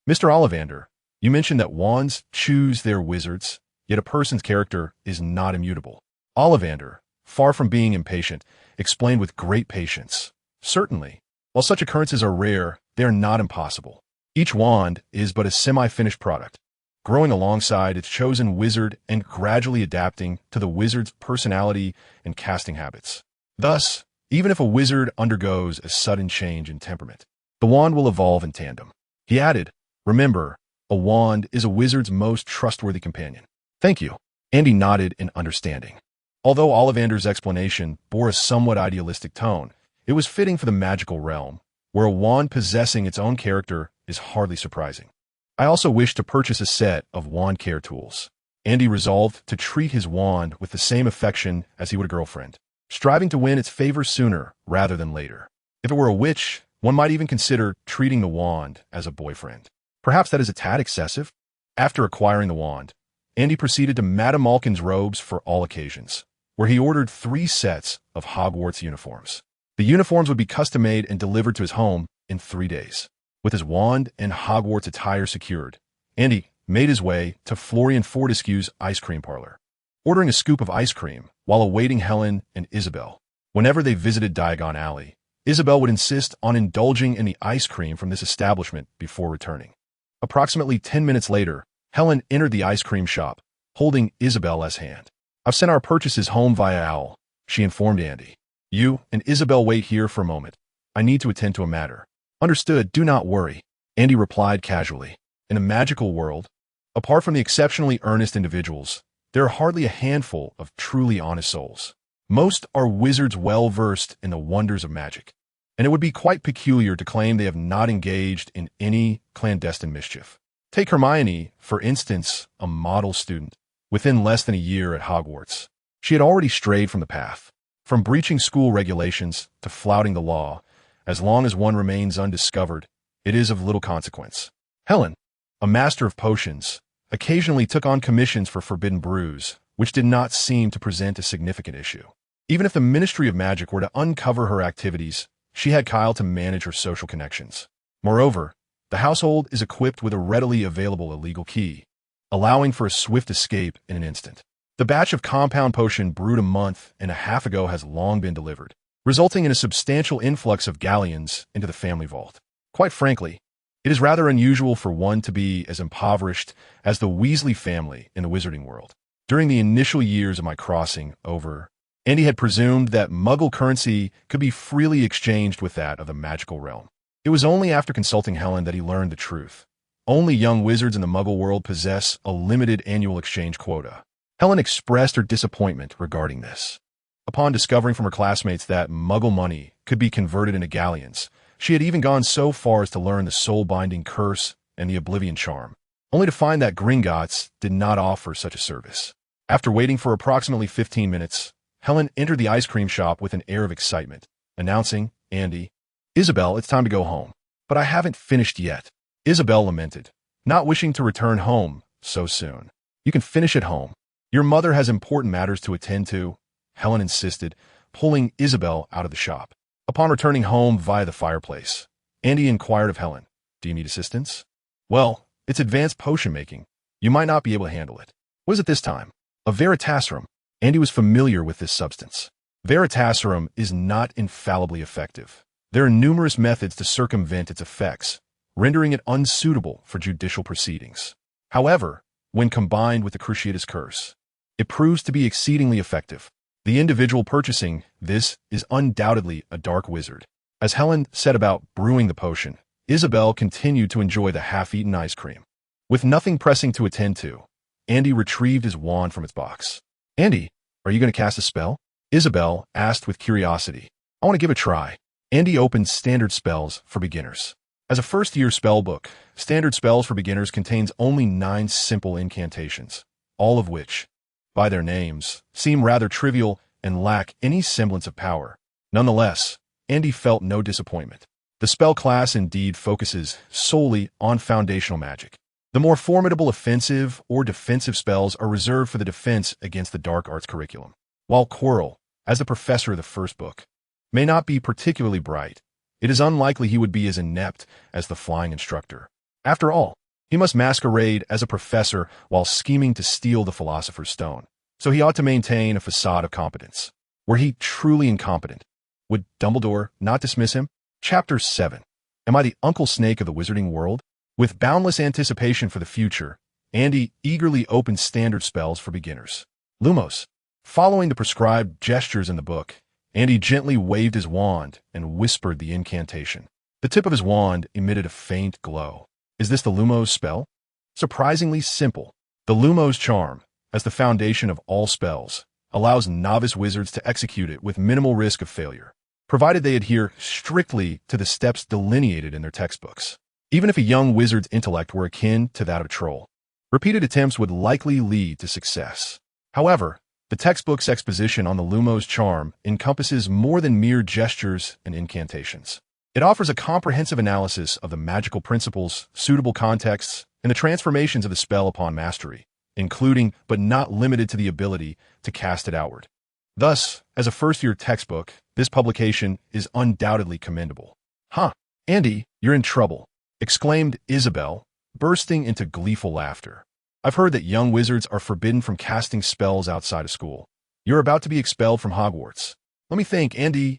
A: Mr. Ollivander, you mentioned that wands choose their wizards, yet a person's character is not immutable. Ollivander, far from being impatient, explained with great patience. Certainly, While such occurrences are rare, they are not impossible. Each wand is but a semi-finished product, growing alongside its chosen wizard and gradually adapting to the wizard's personality and casting habits. Thus, even if a wizard undergoes a sudden change in temperament, the wand will evolve in tandem. He added, "Remember, a wand is a wizard's most trustworthy companion." "Thank you." Andy nodded in understanding. Although Ollivander's explanation bore a somewhat idealistic tone, it was fitting for the magical realm, where a wand possessing its own character is hardly surprising. "I also wish to purchase a set of wand care tools." Andy resolved to treat his wand with the same affection as he would a girlfriend, striving to win its favor sooner rather than later. If it were a witch, one might even consider treating the wand as a boyfriend. Perhaps that is a tad excessive? After acquiring the wand, Andy proceeded to Madame Malkin's robes for all occasions, where he ordered 3 sets of Hogwarts uniforms. The uniforms would be custom-made and delivered to his home in 3 days. With his wand and Hogwarts attire secured, Andy made his way to Florian Fortescue's ice cream parlor, ordering a scoop of ice cream while awaiting Helen and Isabel. Whenever they visited Diagon Alley, Isabel would insist on indulging in the ice cream from this establishment before returning. Approximately 10 minutes later, Helen entered the ice cream shop, holding Isabel's hand. "I've sent our purchases home via Owl," she informed Andy. "You and Isabel wait here for a moment. I need to attend to a matter." "Understood, do not worry," Andy replied casually. In a magical world, apart from the exceptionally earnest individuals, there are hardly a handful of truly honest souls. Most are wizards well-versed in the wonders of magic, and it would be quite peculiar to claim they have not engaged in any clandestine mischief. Take Hermione, for instance, a model student. Within less than a year at Hogwarts, she had already strayed from the path. From breaching school regulations to flouting the law, as long as one remains undiscovered, it is of little consequence. Helen, a master of potions, occasionally took on commissions for forbidden brews, which did not seem to present a significant issue. Even if the Ministry of Magic were to uncover her activities, she had Kyle to manage her social connections. Moreover, the household is equipped with a readily available illegal key, allowing for a swift escape in an instant. The batch of compound potion brewed a month and a half ago has long been delivered, resulting in a substantial influx of galleons into the family vault. Quite frankly, it is rather unusual for one to be as impoverished as the Weasley family in the wizarding world. During the initial years of my crossing over, Andy had presumed that Muggle currency could be freely exchanged with that of the magical realm. It was only after consulting Helen that he learned the truth. Only young wizards in the Muggle world possess a limited annual exchange quota. Helen expressed her disappointment regarding this. Upon discovering from her classmates that Muggle money could be converted into galleons, she had even gone so far as to learn the soul-binding curse and the oblivion charm, only to find that Gringotts did not offer such a service. After waiting for approximately 15 minutes, Helen entered the ice cream shop with an air of excitement, announcing, "Andy, Isabel, it's time to go home." "But I haven't finished yet," Isabel lamented, not wishing to return home so soon. "You can finish at home. Your mother has important matters to attend to," Helen insisted, pulling Isabel out of the shop. Upon returning home via the fireplace, Andy inquired of Helen, "Do you need assistance?" "Well, it's advanced potion making. You might not be able to handle it." "What is it this time?" "A Veritaserum." Andy was familiar with this substance. Veritaserum is not infallibly effective. There are numerous methods to circumvent its effects, rendering it unsuitable for judicial proceedings. However, when combined with the Cruciatus Curse, it proves to be exceedingly effective. The individual purchasing this is undoubtedly a dark wizard. As Helen set about brewing the potion, Isabel continued to enjoy the half-eaten ice cream. With nothing pressing to attend to, Andy retrieved his wand from its box. "Andy, are you going to cast a spell?" Isabel asked with curiosity. "I want to give it a try." Andy opened Standard Spells for Beginners. As a first-year spell book, Standard Spells for Beginners contains only 9 simple incantations, all of which, by their names, seem rather trivial and lack any semblance of power. Nonetheless, Andy felt no disappointment. The spell class indeed focuses solely on foundational magic. The more formidable offensive or defensive spells are reserved for the defense against the dark arts curriculum. While Quirrell, as the professor of the first book, may not be particularly bright, it is unlikely he would be as inept as the flying instructor. After all, he must masquerade as a professor while scheming to steal the Philosopher's Stone, so he ought to maintain a facade of competence. Were he truly incompetent, would Dumbledore not dismiss him? Chapter 7. Am I the Uncle Snake of the Wizarding World? With boundless anticipation for the future, Andy eagerly opened standard spells for beginners. Lumos. Following the prescribed gestures in the book, Andy gently waved his wand and whispered the incantation. The tip of his wand emitted a faint glow. Is this the Lumos spell? Surprisingly simple. The Lumos charm, as the foundation of all spells, allows novice wizards to execute it with minimal risk of failure, provided they adhere strictly to the steps delineated in their textbooks. Even if a young wizard's intellect were akin to that of a troll, repeated attempts would likely lead to success. However, the textbook's exposition on the Lumos charm encompasses more than mere gestures and incantations. It offers a comprehensive analysis of the magical principles, suitable contexts, and the transformations of the spell upon mastery, including but not limited to the ability to cast it outward. Thus, as a first-year textbook, this publication is undoubtedly commendable. Huh, Andy, you're in trouble, exclaimed Isabel, bursting into gleeful laughter. I've heard that young wizards are forbidden from casting spells outside of school. You're about to be expelled from Hogwarts. Let me think, Andy.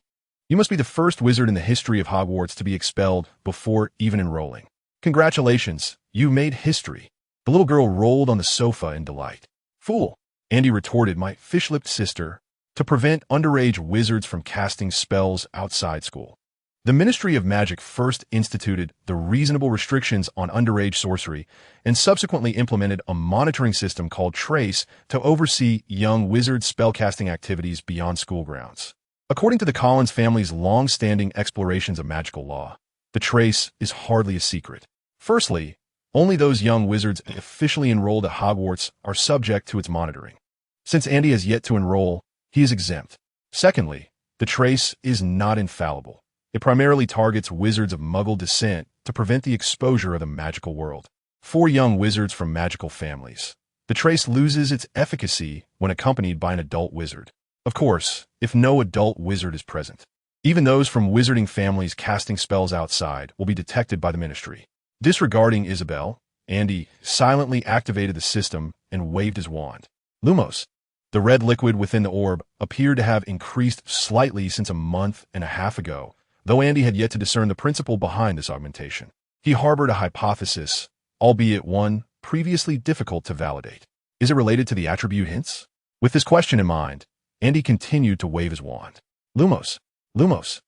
A: You must be the first wizard in the history of Hogwarts to be expelled before even enrolling. Congratulations, you made history. The little girl rolled on the sofa in delight. Fool, Andy retorted, my fish-lipped sister, to prevent underage wizards from casting spells outside school. The Ministry of Magic first instituted the reasonable restrictions on underage sorcery and subsequently implemented a monitoring system called Trace to oversee young wizards' spellcasting activities beyond school grounds. According to the Collins family's long-standing explorations of magical law, the Trace is hardly a secret. Firstly, only those young wizards officially enrolled at Hogwarts are subject to its monitoring. Since Andy has yet to enroll, he is exempt. Secondly, the Trace is not infallible. It primarily targets wizards of Muggle descent to prevent the exposure of the magical world. For young wizards from magical families, the Trace loses its efficacy when accompanied by an adult wizard. Of course, if no adult wizard is present. Even those from wizarding families casting spells outside will be detected by the Ministry. Disregarding Isabel, Andy silently activated the system and waved his wand. Lumos. The red liquid within the orb appeared to have increased slightly since a month and a half ago, though Andy had yet to discern the principle behind this augmentation. He harbored a hypothesis, albeit one previously difficult to validate. Is it related to the attribute hints? With this question in mind, Andy continued to wave his wand. Lumos. Lumos.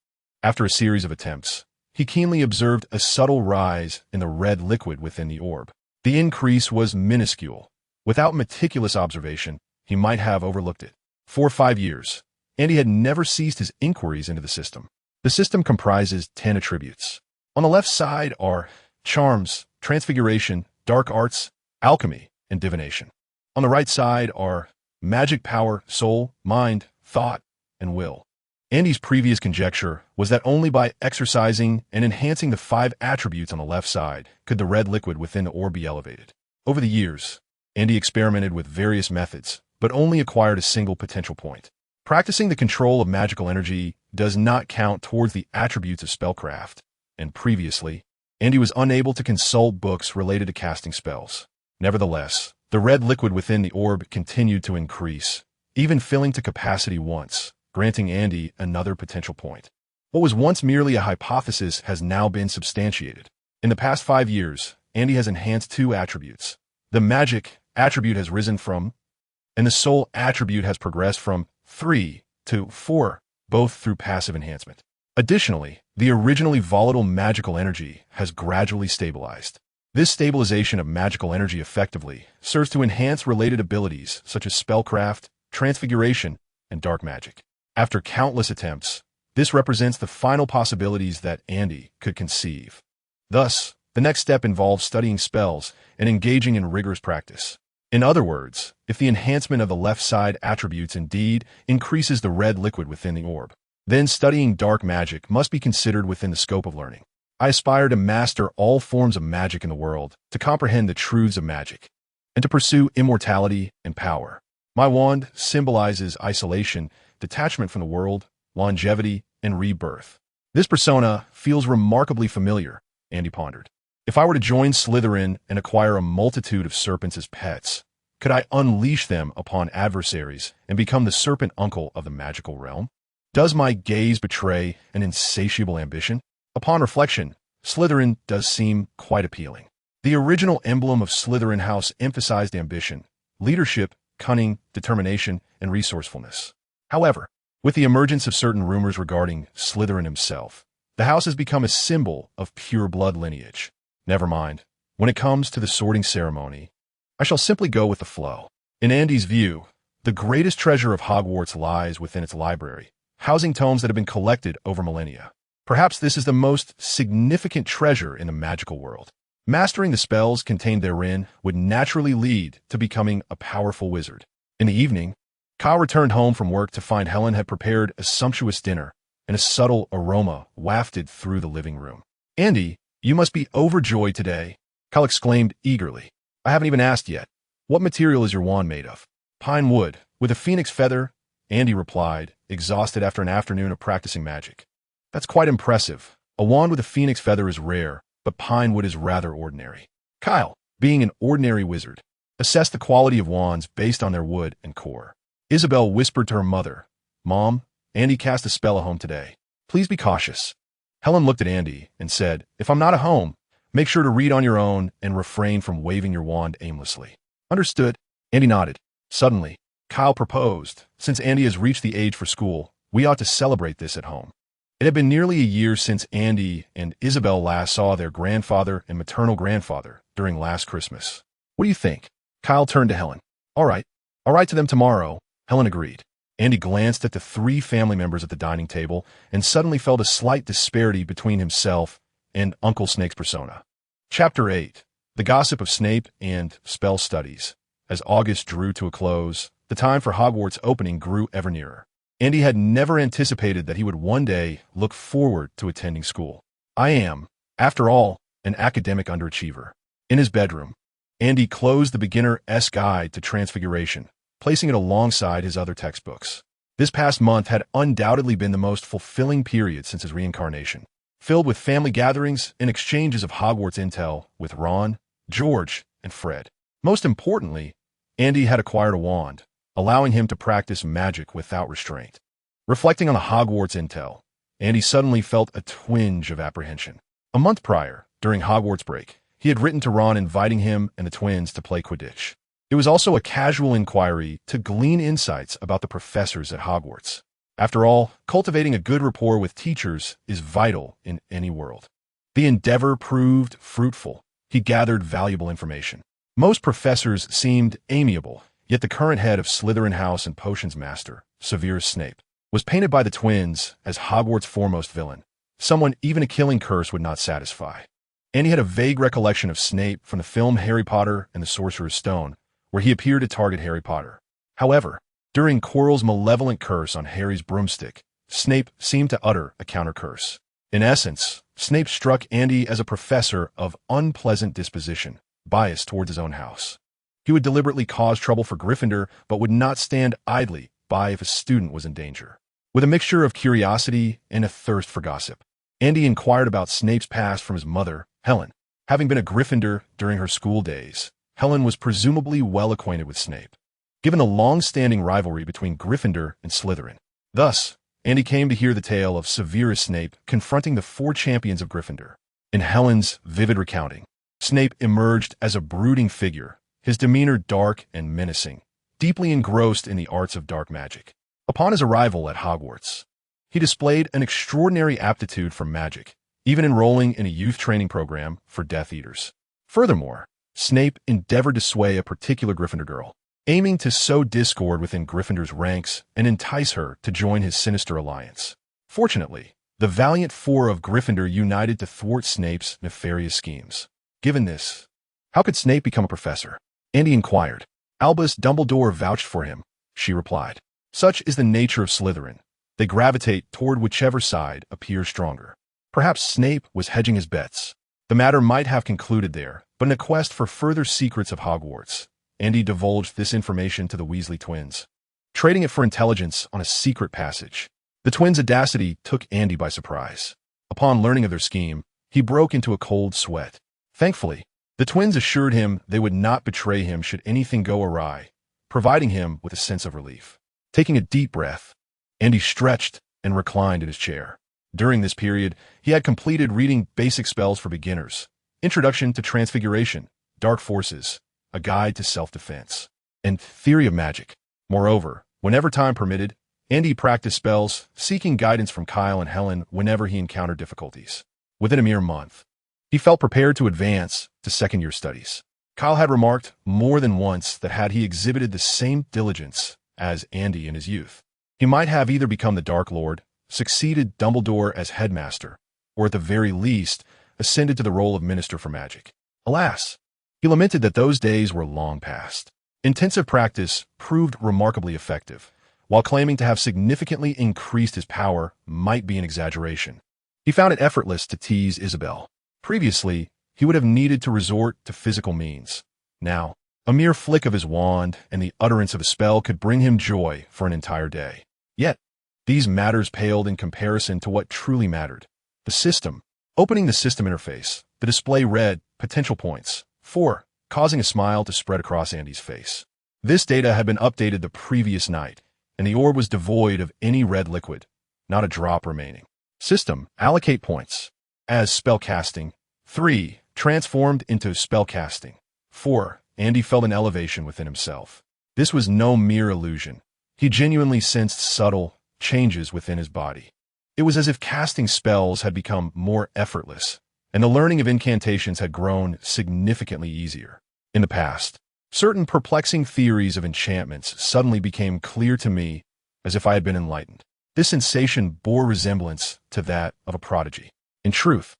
A: After a series of attempts, he keenly observed a subtle rise in the red liquid within the orb. The increase was minuscule. Without meticulous observation, he might have overlooked it. For 5 years, Andy had never ceased his inquiries into the system. The system comprises 10 attributes. On the left side are charms, transfiguration, dark arts, alchemy, and divination. On the right side are magic power, soul, mind, thought, and will. Andy's previous conjecture was that only by exercising and enhancing the 5 attributes on the left side could the red liquid within the orb be elevated. Over the years, Andy experimented with various methods, but only acquired a single potential point. Practicing the control of magical energy does not count towards the attributes of spellcraft, and previously, Andy was unable to consult books related to casting spells. Nevertheless, the red liquid within the orb continued to increase, even filling to capacity once, granting Andy another potential point. What was once merely a hypothesis has now been substantiated. In the past 5 years, Andy has enhanced 2 attributes. The magic attribute has risen from, and the soul attribute has progressed from 3 to 4, both through passive enhancement. Additionally, the originally volatile magical energy has gradually stabilized. This stabilization of magical energy effectively serves to enhance related abilities such as spellcraft, transfiguration, and dark magic. After countless attempts, this represents the final possibilities that Andy could conceive. Thus, the next step involves studying spells and engaging in rigorous practice. In other words, if the enhancement of the left side attributes indeed increases the red liquid within the orb, then studying dark magic must be considered within the scope of learning. I aspire to master all forms of magic in the world, to comprehend the truths of magic, and to pursue immortality and power. My wand symbolizes isolation, detachment from the world, longevity, and rebirth. This persona feels remarkably familiar, Andy pondered. If I were to join Slytherin and acquire a multitude of serpents as pets, could I unleash them upon adversaries and become the serpent uncle of the magical realm? Does my gaze betray an insatiable ambition? Upon reflection, Slytherin does seem quite appealing. The original emblem of Slytherin House emphasized ambition, leadership, cunning, determination, and resourcefulness. However, with the emergence of certain rumors regarding Slytherin himself, the house has become a symbol of pure blood lineage. Never mind. When it comes to the sorting ceremony, I shall simply go with the flow. In Andy's view, the greatest treasure of Hogwarts lies within its library, housing tomes that have been collected over millennia. Perhaps this is the most significant treasure in the magical world. Mastering the spells contained therein would naturally lead to becoming a powerful wizard. In the evening, Kyle returned home from work to find Helen had prepared a sumptuous dinner, and a subtle aroma wafted through the living room. "Andy, you must be overjoyed today," Kyle exclaimed eagerly. "I haven't even asked yet. What material is your wand made of?" "Pine wood, with a phoenix feather," Andy replied, exhausted after an afternoon of practicing magic. "That's quite impressive. A wand with a phoenix feather is rare, but pine wood is rather ordinary." Kyle, being an ordinary wizard, assessed the quality of wands based on their wood and core. Isabel whispered to her mother, "Mom, Andy cast a spell at home today. Please be cautious." Helen looked at Andy and said, "If I'm not at home, make sure to read on your own and refrain from waving your wand aimlessly." "Understood." Andy nodded. Suddenly, Kyle proposed, "Since Andy has reached the age for school, we ought to celebrate this at home." It had been nearly a year since Andy and Isabel last saw their grandfather and maternal grandfather during last Christmas. "What do you think?" Kyle turned to Helen. All right to them tomorrow," Helen agreed. Andy glanced at the three family members at the dining table and suddenly felt a slight disparity between himself and Uncle Snake's persona. Chapter 8. The Gossip of Snape and Spell Studies. As August drew to a close, the time for Hogwarts opening grew ever nearer. Andy had never anticipated that he would one day look forward to attending school. "I am, after all, an academic underachiever." In his bedroom, Andy closed the beginner's guide to Transfiguration, placing it alongside his other textbooks. This past month had undoubtedly been the most fulfilling period since his reincarnation, filled with family gatherings and exchanges of Hogwarts intel with Ron, George, and Fred. Most importantly, Andy had acquired a wand, allowing him to practice magic without restraint. Reflecting on the Hogwarts intel, Andy suddenly felt a twinge of apprehension. A month prior, during Hogwarts break, he had written to Ron inviting him and the twins to play Quidditch. It was also a casual inquiry to glean insights about the professors at Hogwarts. After all, cultivating a good rapport with teachers is vital in any world. The endeavor proved fruitful. He gathered valuable information. Most professors seemed amiable, yet the current head of Slytherin House and Potions Master, Severus Snape, was painted by the twins as Hogwarts' foremost villain, someone even a killing curse would not satisfy. And he had a vague recollection of Snape from the film Harry Potter and the Sorcerer's Stone, where he appeared to target Harry Potter. However, during Quirrell's malevolent curse on Harry's broomstick, Snape seemed to utter a counter-curse. In essence, Snape struck Andy as a professor of unpleasant disposition, biased towards his own house. He would deliberately cause trouble for Gryffindor, but would not stand idly by if a student was in danger. With a mixture of curiosity and a thirst for gossip, Andy inquired about Snape's past from his mother, Helen. Having been a Gryffindor during her school days, Helen was presumably well acquainted with Snape, given the long-standing rivalry between Gryffindor and Slytherin. Thus, Andy came to hear the tale of Severus Snape confronting the four champions of Gryffindor. In Helen's vivid recounting, Snape emerged as a brooding figure, his demeanor dark and menacing, deeply engrossed in the arts of dark magic. Upon his arrival at Hogwarts, he displayed an extraordinary aptitude for magic, even enrolling in a youth training program for Death Eaters. Furthermore, Snape endeavored to sway a particular Gryffindor girl, aiming to sow discord within Gryffindor's ranks and entice her to join his sinister alliance. Fortunately, the valiant four of Gryffindor united to thwart Snape's nefarious schemes. Given this, how could Snape become a professor? Andy inquired. Albus Dumbledore vouched for him, she replied. Such is the nature of Slytherin. They gravitate toward whichever side appears stronger. Perhaps Snape was hedging his bets. The matter might have concluded there, but in a quest for further secrets of Hogwarts, Andy divulged this information to the Weasley twins, trading it for intelligence on a secret passage. The twins' audacity took Andy by surprise. Upon learning of their scheme, he broke into a cold sweat. Thankfully, the twins assured him they would not betray him should anything go awry, providing him with a sense of relief. Taking a deep breath, Andy stretched and reclined in his chair. During this period, he had completed reading basic spells for beginners, Introduction to Transfiguration, Dark Forces, A Guide to Self-Defense, and Theory of Magic. Moreover, whenever time permitted, Andy practiced spells, seeking guidance from Kyle and Helen whenever he encountered difficulties. Within a mere month, he felt prepared to advance to second-year studies. Kyle had remarked more than once that had he exhibited the same diligence as Andy in his youth, he might have either become the Dark Lord, succeeded Dumbledore as headmaster, or at the very least, ascended to the role of Minister for Magic. Alas, he lamented that those days were long past. Intensive practice proved remarkably effective, while claiming to have significantly increased his power might be an exaggeration. He found it effortless to tease Isabel. Previously, he would have needed to resort to physical means. Now, a mere flick of his wand and the utterance of a spell could bring him joy for an entire day. Yet, these matters paled in comparison to what truly mattered. The system. Opening the system interface, the display read, potential points, 4, causing a smile to spread across Andy's face. This data had been updated the previous night, and the orb was devoid of any red liquid, not a drop remaining. System, allocate points. As spellcasting. 3, transformed into spellcasting. 4, Andy felt an elevation within himself. This was no mere illusion. He genuinely sensed subtle changes within his body. It was as if casting spells had become more effortless, and the learning of incantations had grown significantly easier. In the past, certain perplexing theories of enchantments suddenly became clear to me as if I had been enlightened. This sensation bore resemblance to that of a prodigy. In truth,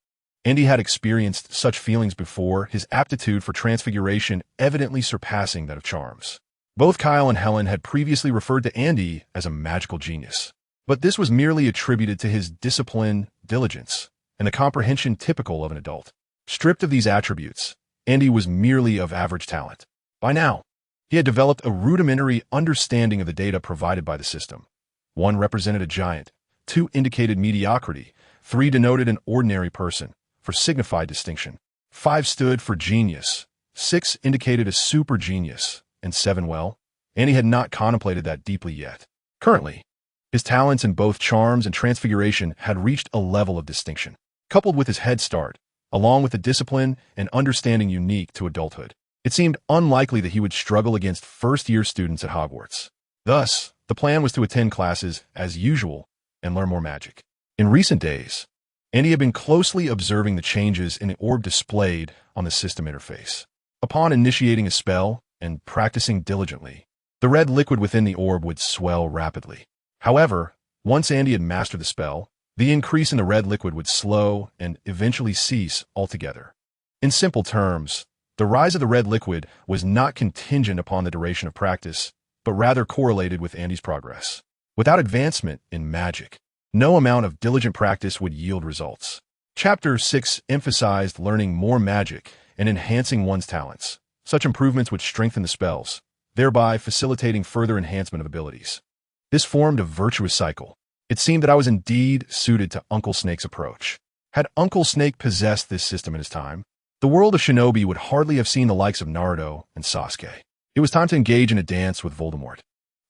A: Andy had experienced such feelings before, his aptitude for transfiguration evidently surpassing that of charms. Both Kyle and Helen had previously referred to Andy as a magical genius, but this was merely attributed to his discipline, diligence, and the comprehension typical of an adult. Stripped of these attributes, Andy was merely of average talent. By now, he had developed a rudimentary understanding of the data provided by the system. 1 represented a giant, 2 indicated mediocrity, 3 denoted an ordinary person, for signified distinction. 5 stood for genius, 6 indicated a super genius, and 7, well, Andy had not contemplated that deeply yet. Currently, his talents in both charms and transfiguration had reached a level of distinction. Coupled with his head start, along with the discipline and understanding unique to adulthood, it seemed unlikely that he would struggle against first-year students at Hogwarts. Thus, the plan was to attend classes as usual and learn more magic. In recent days, Andy had been closely observing the changes in the orb displayed on the system interface. Upon initiating a spell and practicing diligently, the red liquid within the orb would swell rapidly. However, once Andy had mastered the spell, the increase in the red liquid would slow and eventually cease altogether. In simple terms, the rise of the red liquid was not contingent upon the duration of practice, but rather correlated with Andy's progress. Without advancement in magic, no amount of diligent practice would yield results. Chapter 6 emphasized learning more magic and enhancing one's talents. Such improvements would strengthen the spells, thereby facilitating further enhancement of abilities. This formed a virtuous cycle. It seemed that I was indeed suited to Uncle Snake's approach. Had Uncle Snake possessed this system in his time, the world of shinobi would hardly have seen the likes of Naruto and Sasuke. It was time to engage in a dance with Voldemort.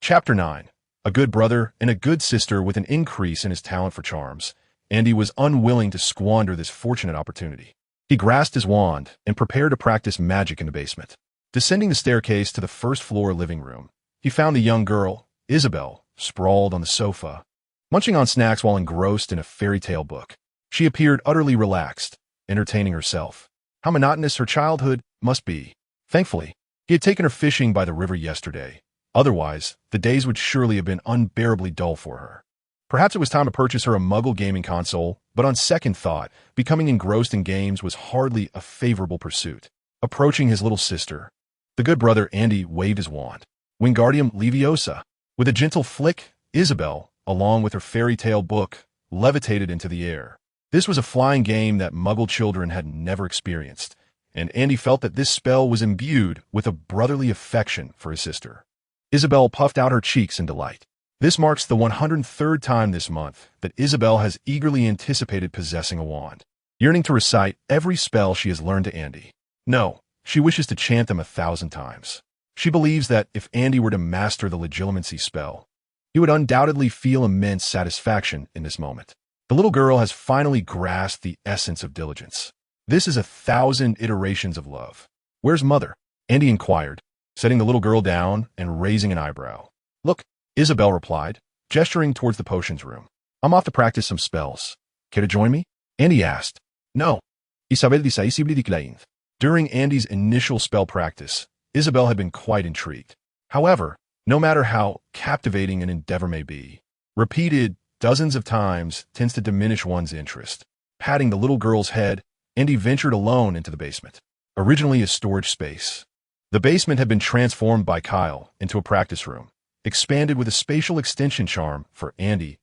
A: Chapter 9. A good brother and a good sister with an increase in his talent for charms, Andy was unwilling to squander this fortunate opportunity. He grasped his wand and prepared to practice magic in the basement. Descending the staircase to the first-floor living room, he found the young girl, Isabel, sprawled on the sofa, munching on snacks while engrossed in a fairy tale book. She appeared utterly relaxed, entertaining herself. How monotonous her childhood must be. Thankfully, he had taken her fishing by the river yesterday. Otherwise, the days would surely have been unbearably dull for her. Perhaps it was time to purchase her a Muggle gaming console, but on second thought, becoming engrossed in games was hardly a favorable pursuit. Approaching his little sister, the good brother Andy waved his wand. Wingardium Leviosa. With a gentle flick, Isabel, along with her fairy tale book, levitated into the air. This was a flying game that Muggle children had never experienced, and Andy felt that this spell was imbued with a brotherly affection for his sister. Isabel puffed out her cheeks in delight. This marks the 103rd time this month that Isabel has eagerly anticipated possessing a wand, yearning to recite every spell she has learned to Andy. No, she wishes to chant them 1,000 times. She believes that if Andy were to master the Legilimency spell, he would undoubtedly feel immense satisfaction in this moment. The little girl has finally grasped the essence of diligence. This is 1,000 iterations of love. Where's mother? Andy inquired, setting the little girl down and raising an eyebrow. Look, Isabel replied, gesturing towards the potions room. I'm off to practice some spells. Care to join me? Andy asked. No. Isabel obsessively declined. During Andy's initial spell practice, Isabel had been quite intrigued. However, no matter how captivating an endeavor may be, repeated dozens of times tends to diminish one's interest. Patting the little girl's head, Andy ventured alone into the basement. Originally a storage space, the basement had been transformed by Kyle into a practice room, expanded with a spatial extension charm for Andy's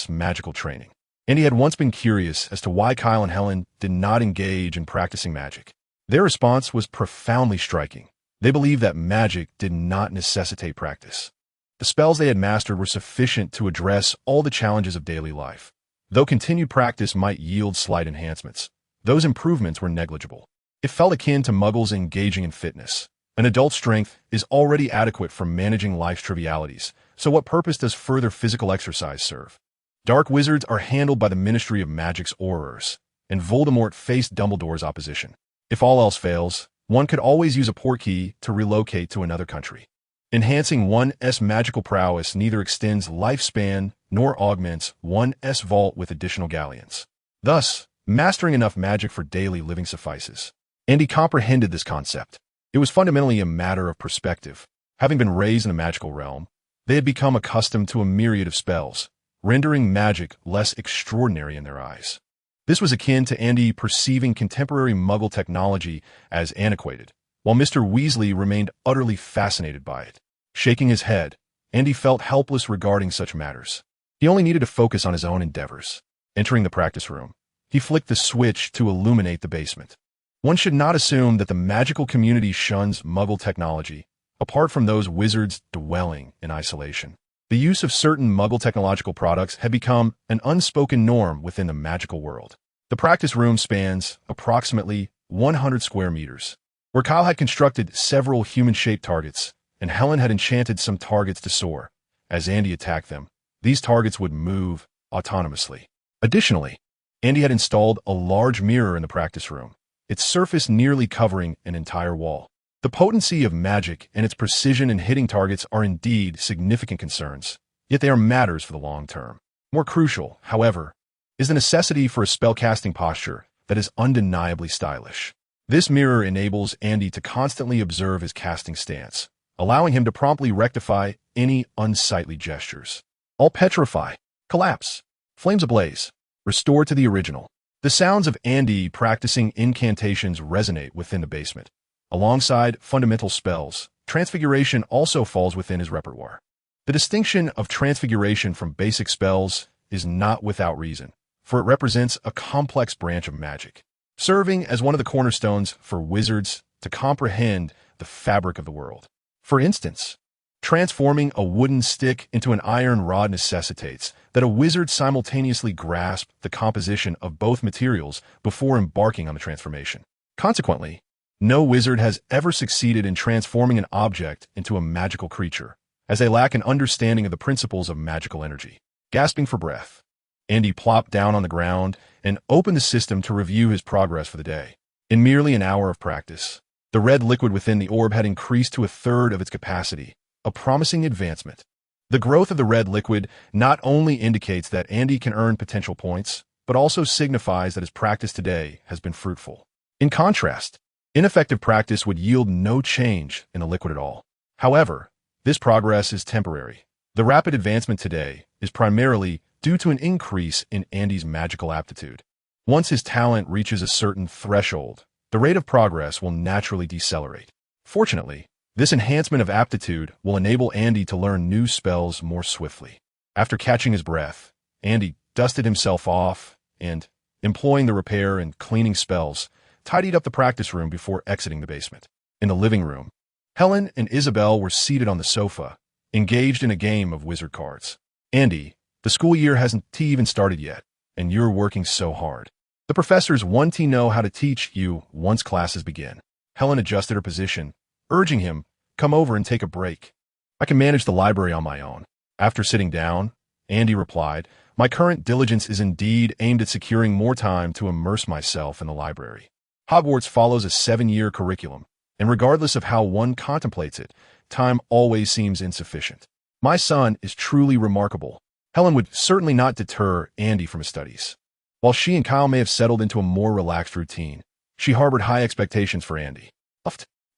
A: magical training. Andy had once been curious as to why Kyle and Helen did not engage in practicing magic. Their response was profoundly striking. They believed that magic did not necessitate practice. The spells they had mastered were sufficient to address all the challenges of daily life. Though continued practice might yield slight enhancements, those improvements were negligible. It felt akin to muggles engaging in fitness. An adult's strength is already adequate for managing life's trivialities, so what purpose does further physical exercise serve? Dark wizards are handled by the Ministry of Magic's Aurors, and Voldemort faced Dumbledore's opposition. If all else fails, one could always use a portkey to relocate to another country. Enhancing one's magical prowess neither extends lifespan nor augments one's vault with additional galleons. Thus, mastering enough magic for daily living suffices. Andy comprehended this concept. It was fundamentally a matter of perspective. Having been raised in a magical realm, they had become accustomed to a myriad of spells, rendering magic less extraordinary in their eyes. This was akin to Andy perceiving contemporary Muggle technology as antiquated, while Mr. Weasley remained utterly fascinated by it. Shaking his head, Andy felt helpless regarding such matters. He only needed to focus on his own endeavors. Entering the practice room, he flicked the switch to illuminate the basement. One should not assume that the magical community shuns Muggle technology, apart from those wizards dwelling in isolation. The use of certain Muggle technological products had become an unspoken norm within the magical world. The practice room spans approximately 100 square meters, where Kyle had constructed several human-shaped targets, and Helen had enchanted some targets to soar. As Andy attacked them, these targets would move autonomously. Additionally, Andy had installed a large mirror in the practice room, its surface nearly covering an entire wall. The potency of magic and its precision in hitting targets are indeed significant concerns, yet they are matters for the long term. More crucial, however, is the necessity for a spellcasting posture that is undeniably stylish. This mirror enables Andy to constantly observe his casting stance, allowing him to promptly rectify any unsightly gestures. All petrify, collapse, flames ablaze, restore to the original. The sounds of Andy practicing incantations resonate within the basement. Alongside fundamental spells, Transfiguration also falls within his repertoire. The distinction of Transfiguration from basic spells is not without reason, for it represents a complex branch of magic, serving as one of the cornerstones for wizards to comprehend the fabric of the world. For instance, transforming a wooden stick into an iron rod necessitates that a wizard simultaneously grasp the composition of both materials before embarking on the transformation. Consequently, no wizard has ever succeeded in transforming an object into a magical creature, as they lack an understanding of the principles of magical energy. Gasping for breath, Andy plopped down on the ground and opened the system to review his progress for the day. In merely an hour of practice, the red liquid within the orb had increased to 1/3 of its capacity, a promising advancement. The growth of the red liquid not only indicates that Andy can earn potential points, but also signifies that his practice today has been fruitful. In contrast, ineffective practice would yield no change in the liquid at all. However, this progress is temporary. The rapid advancement today is primarily due to an increase in Andy's magical aptitude. Once his talent reaches a certain threshold, the rate of progress will naturally decelerate. Fortunately, this enhancement of aptitude will enable Andy to learn new spells more swiftly. After catching his breath, Andy dusted himself off and, employing the repair and cleaning spells, tidied up the practice room before exiting the basement. In the living room, Helen and Isabel were seated on the sofa, engaged in a game of wizard cards. Andy, the school year hasn't even started yet, and you're working so hard. The professors want to know how to teach you once classes begin. Helen adjusted her position, urging him, come over and take a break. I can manage the library on my own. After sitting down, Andy replied. My current diligence is indeed aimed at securing more time to immerse myself in the library. Hogwarts follows a 7-year curriculum, and regardless of how one contemplates it, time always seems insufficient. My son is truly remarkable. Helen would certainly not deter Andy from his studies. While she and Kyle may have settled into a more relaxed routine, she harbored high expectations for Andy.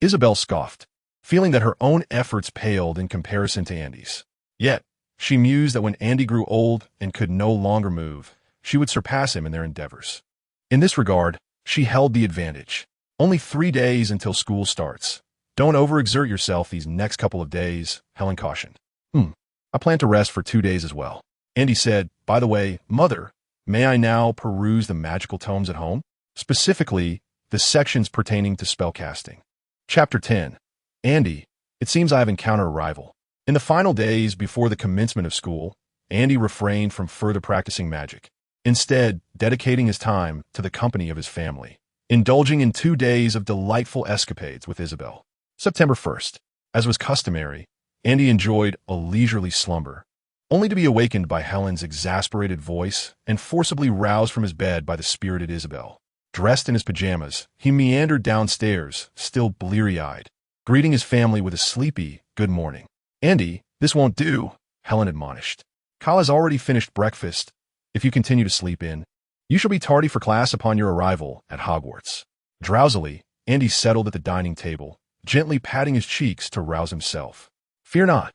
A: Isabel scoffed, feeling that her own efforts paled in comparison to Andy's. Yet, she mused that when Andy grew old and could no longer move, she would surpass him in their endeavors. In this regard, she held the advantage. Only 3 days until school starts. Don't overexert yourself these next couple of days, Helen cautioned. I plan to rest for 2 days as well. Andy said, by the way, Mother, may I now peruse the magical tomes at home? Specifically, the sections pertaining to spellcasting. Chapter 10. Andy, it seems I have encountered a rival. In the final days before the commencement of school, Andy refrained from further practicing magic, instead dedicating his time to the company of his family, indulging in 2 days of delightful escapades with Isabel. September 1st. As was customary, Andy enjoyed a leisurely slumber, only to be awakened by Helen's exasperated voice and forcibly roused from his bed by the spirited Isabel. Dressed in his pajamas, he meandered downstairs, still bleary-eyed, greeting his family with a sleepy good morning. Andy, this won't do, Helen admonished. Kyle has already finished breakfast. If you continue to sleep in, you shall be tardy for class upon your arrival at Hogwarts. Drowsily, Andy settled at the dining table, gently patting his cheeks to rouse himself. Fear not.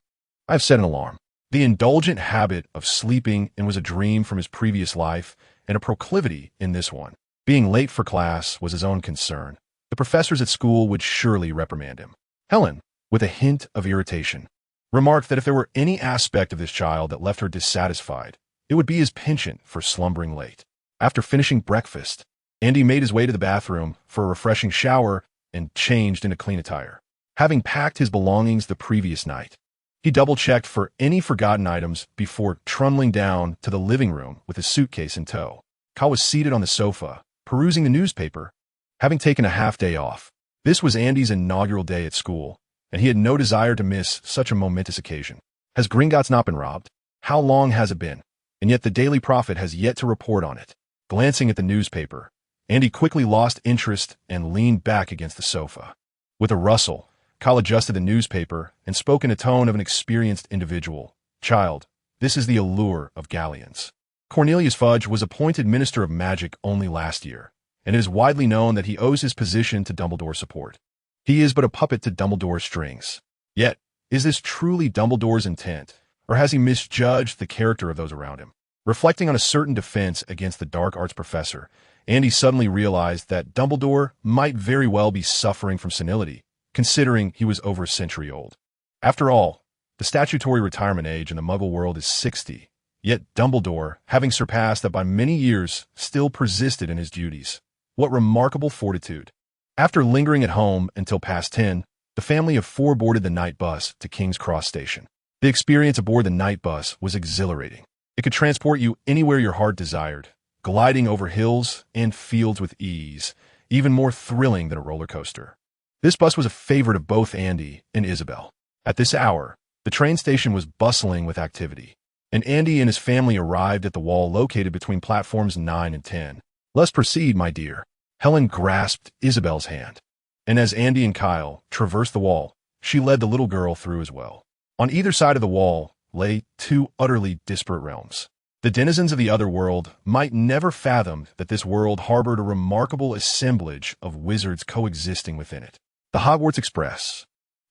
A: I have set an alarm. The indulgent habit of sleeping in was a dream from his previous life and a proclivity in this one. Being late for class was his own concern. The professors at school would surely reprimand him. Helen, with a hint of irritation, remarked that if there were any aspect of this child that left her dissatisfied, it would be his penchant for slumbering late. After finishing breakfast, Andy made his way to the bathroom for a refreshing shower and changed into clean attire. Having packed his belongings the previous night, he double-checked for any forgotten items before trundling down to the living room with his suitcase in tow. Kyle was seated on the sofa, perusing the newspaper, having taken a half-day off. This was Andy's inaugural day at school, and he had no desire to miss such a momentous occasion. Has Gringotts not been robbed? How long has it been? And yet the Daily Prophet has yet to report on it. Glancing at the newspaper, Andy quickly lost interest and leaned back against the sofa. With a rustle, Kyle adjusted the newspaper and spoke in a tone of an experienced individual. Child, this is the allure of galleons. Cornelius Fudge was appointed Minister of Magic only last year, and it is widely known that he owes his position to Dumbledore's support. He is but a puppet to Dumbledore's strings. Yet, is this truly Dumbledore's intent, or has he misjudged the character of those around him? Reflecting on a certain defense against the dark arts professor, Andy suddenly realized that Dumbledore might very well be suffering from senility, considering he was over a century old. After all, the statutory retirement age in the Muggle world is 60, yet Dumbledore, having surpassed that by many years, still persisted in his duties. What remarkable fortitude! After lingering at home until past 10, the family of 4 boarded the night bus to King's Cross Station. The experience aboard the night bus was exhilarating. It could transport you anywhere your heart desired, gliding over hills and fields with ease, even more thrilling than a roller coaster. This bus was a favorite of both Andy and Isabel. At this hour, the train station was bustling with activity, and Andy and his family arrived at the wall located between platforms 9 and 10. Let's proceed, my dear. Helen grasped Isabel's hand, and as Andy and Kyle traversed the wall, she led the little girl through as well. On either side of the wall lay 2 utterly disparate realms. The denizens of the other world might never fathom that this world harbored a remarkable assemblage of wizards coexisting within it. The Hogwarts Express,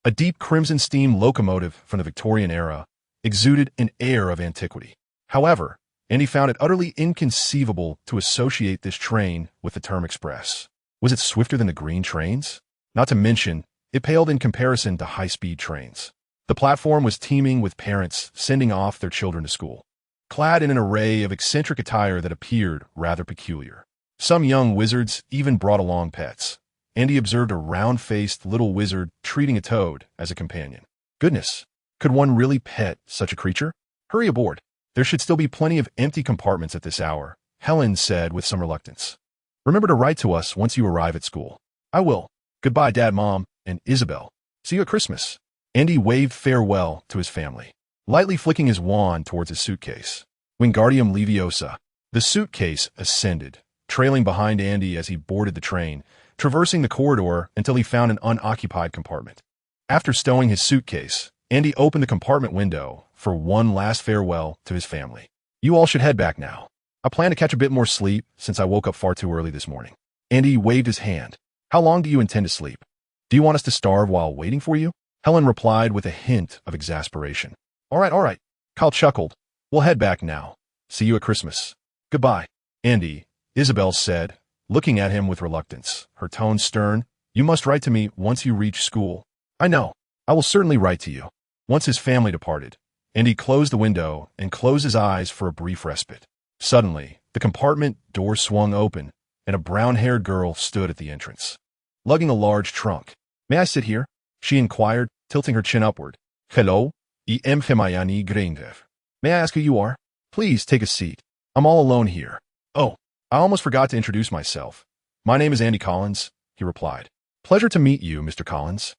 A: a deep crimson steam locomotive from the Victorian era, exuded an air of antiquity. However, Andy found it utterly inconceivable to associate this train with the term express. Was it swifter than the green trains? Not to mention, it paled in comparison to high-speed trains. The platform was teeming with parents sending off their children to school, clad in an array of eccentric attire that appeared rather peculiar. Some young wizards even brought along pets. Andy observed a round-faced little wizard treating a toad as a companion. Goodness, could one really pet such a creature? Hurry aboard. There should still be plenty of empty compartments at this hour, Helen said with some reluctance. Remember to write to us once you arrive at school. I will. Goodbye, Dad, Mom, and Isabel. See you at Christmas. Andy waved farewell to his family. lightly flicking his wand towards his suitcase. Wingardium Leviosa. The suitcase ascended, trailing behind Andy as he boarded the train, traversing the corridor until he found an unoccupied compartment. After stowing his suitcase, Andy opened the compartment window for one last farewell to his family. You all should head back now. I plan to catch a bit more sleep since I woke up far too early this morning. Andy waved his hand. How long do you intend to sleep? Do you want us to starve while waiting for you? Helen replied with a hint of exasperation. All right. Kyle chuckled. We'll head back now. See you at Christmas. Goodbye. Andy, Isabel said, looking at him with reluctance, her tone stern. You must write to me once you reach school. I know. I will certainly write to you. Once his family departed, Andy closed the window and closed his eyes for a brief respite. Suddenly, the compartment door swung open, and a brown-haired girl stood at the entrance, lugging a large trunk. May I sit here? She inquired, tilting her chin upward. Hello, em Femayani Graindev. May I ask who you are? Please take a seat. I'm all alone here. Oh, I almost forgot to introduce myself. My name is Andy Collins, he replied. Pleasure to meet you, Mr. Collins.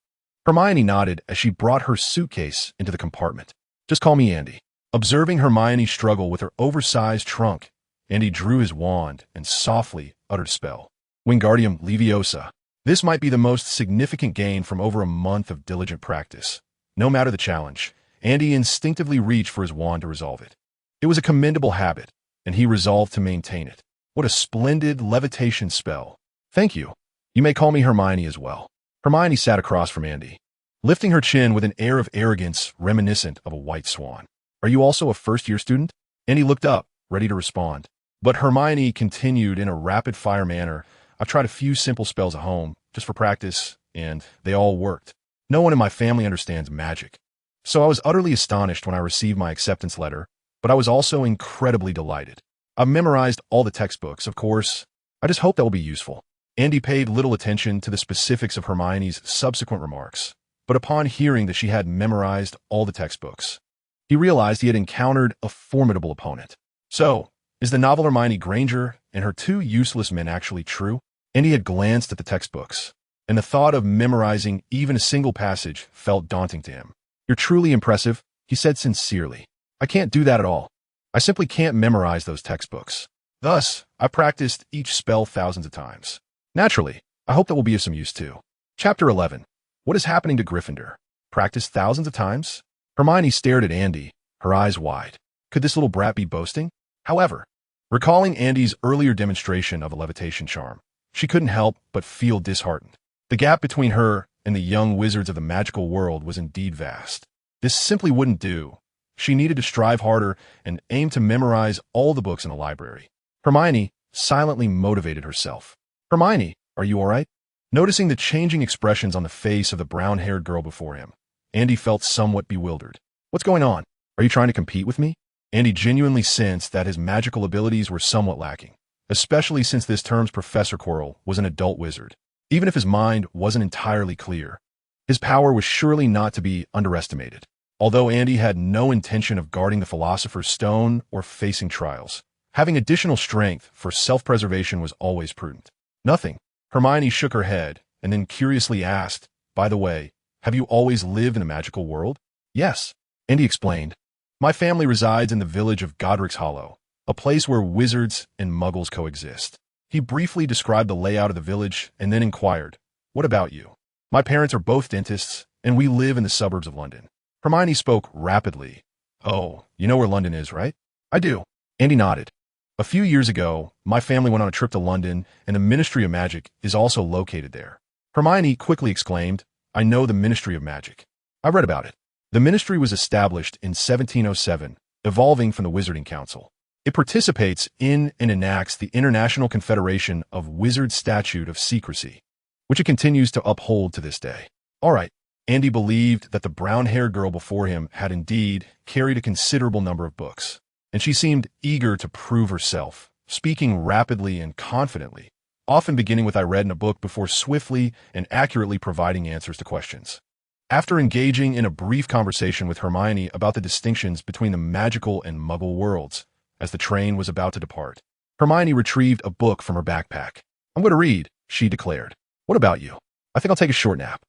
A: Hermione nodded as she brought her suitcase into the compartment. Just call me Andy. Observing Hermione struggle with her oversized trunk, Andy drew his wand and softly uttered a spell. Wingardium Leviosa. This might be the most significant gain from over a month of diligent practice. No matter the challenge, Andy instinctively reached for his wand to resolve it. It was a commendable habit, and he resolved to maintain it. What a splendid levitation spell. Thank you. You may call me Hermione as well. Hermione sat across from Andy, lifting her chin with an air of arrogance reminiscent of a white swan. Are you also a first-year student? Andy looked up, ready to respond. But Hermione continued in a rapid-fire manner. I've tried a few simple spells at home, just for practice, and they all worked. No one in my family understands magic. So I was utterly astonished when I received my acceptance letter, but I was also incredibly delighted. I've memorized all the textbooks, of course. I just hope that will be useful. Andy paid little attention to the specifics of Hermione's subsequent remarks, but upon hearing that she had memorized all the textbooks, he realized he had encountered a formidable opponent. So, is the novel Hermione Granger and her two useless men actually true? Andy had glanced at the textbooks, and the thought of memorizing even a single passage felt daunting to him. You're truly impressive, he said sincerely. I can't do that at all. I simply can't memorize those textbooks. Thus, I practiced each spell thousands of times. Naturally, I hope that will be of some use too. Chapter 11. What is happening to Gryffindor? Practiced thousands of times? Hermione stared at Andy, her eyes wide. Could this little brat be boasting? However, recalling Andy's earlier demonstration of a levitation charm, she couldn't help but feel disheartened. The gap between her and the young wizards of the magical world was indeed vast. This simply wouldn't do. She needed to strive harder and aim to memorize all the books in the library. Hermione silently motivated herself. Hermione, are you all right? Noticing the changing expressions on the face of the brown-haired girl before him, Andy felt somewhat bewildered. What's going on? Are you trying to compete with me? Andy genuinely sensed that his magical abilities were somewhat lacking, especially since this term's Professor Quirrell was an adult wizard. Even if his mind wasn't entirely clear, his power was surely not to be underestimated. Although Andy had no intention of guarding the Philosopher's Stone or facing trials, having additional strength for self-preservation was always prudent. Nothing. Hermione shook her head and then curiously asked, by the way, have you always lived in a magical world? Yes, Andy explained. My family resides in the village of Godric's Hollow, a place where wizards and muggles coexist. He briefly described the layout of the village and then inquired, what about you? My parents are both dentists, and we live in the suburbs of London. Hermione spoke rapidly. Oh, you know where London is, right? I do. Andy nodded. A few years ago, my family went on a trip to London, and the Ministry of Magic is also located there. Hermione quickly exclaimed, I know the Ministry of Magic. I read about it. The ministry was established in 1707, evolving from the Wizarding Council. It participates in and enacts the International Confederation of Wizards Statute of Secrecy, which it continues to uphold to this day. All right, Andy believed that the brown-haired girl before him had indeed carried a considerable number of books, and she seemed eager to prove herself, speaking rapidly and confidently, often beginning with I read in a book before swiftly and accurately providing answers to questions. After engaging in a brief conversation with Hermione about the distinctions between the magical and muggle worlds, as the train was about to depart, Hermione retrieved a book from her backpack. I'm going to read, she declared. What about you? I think I'll take a short nap.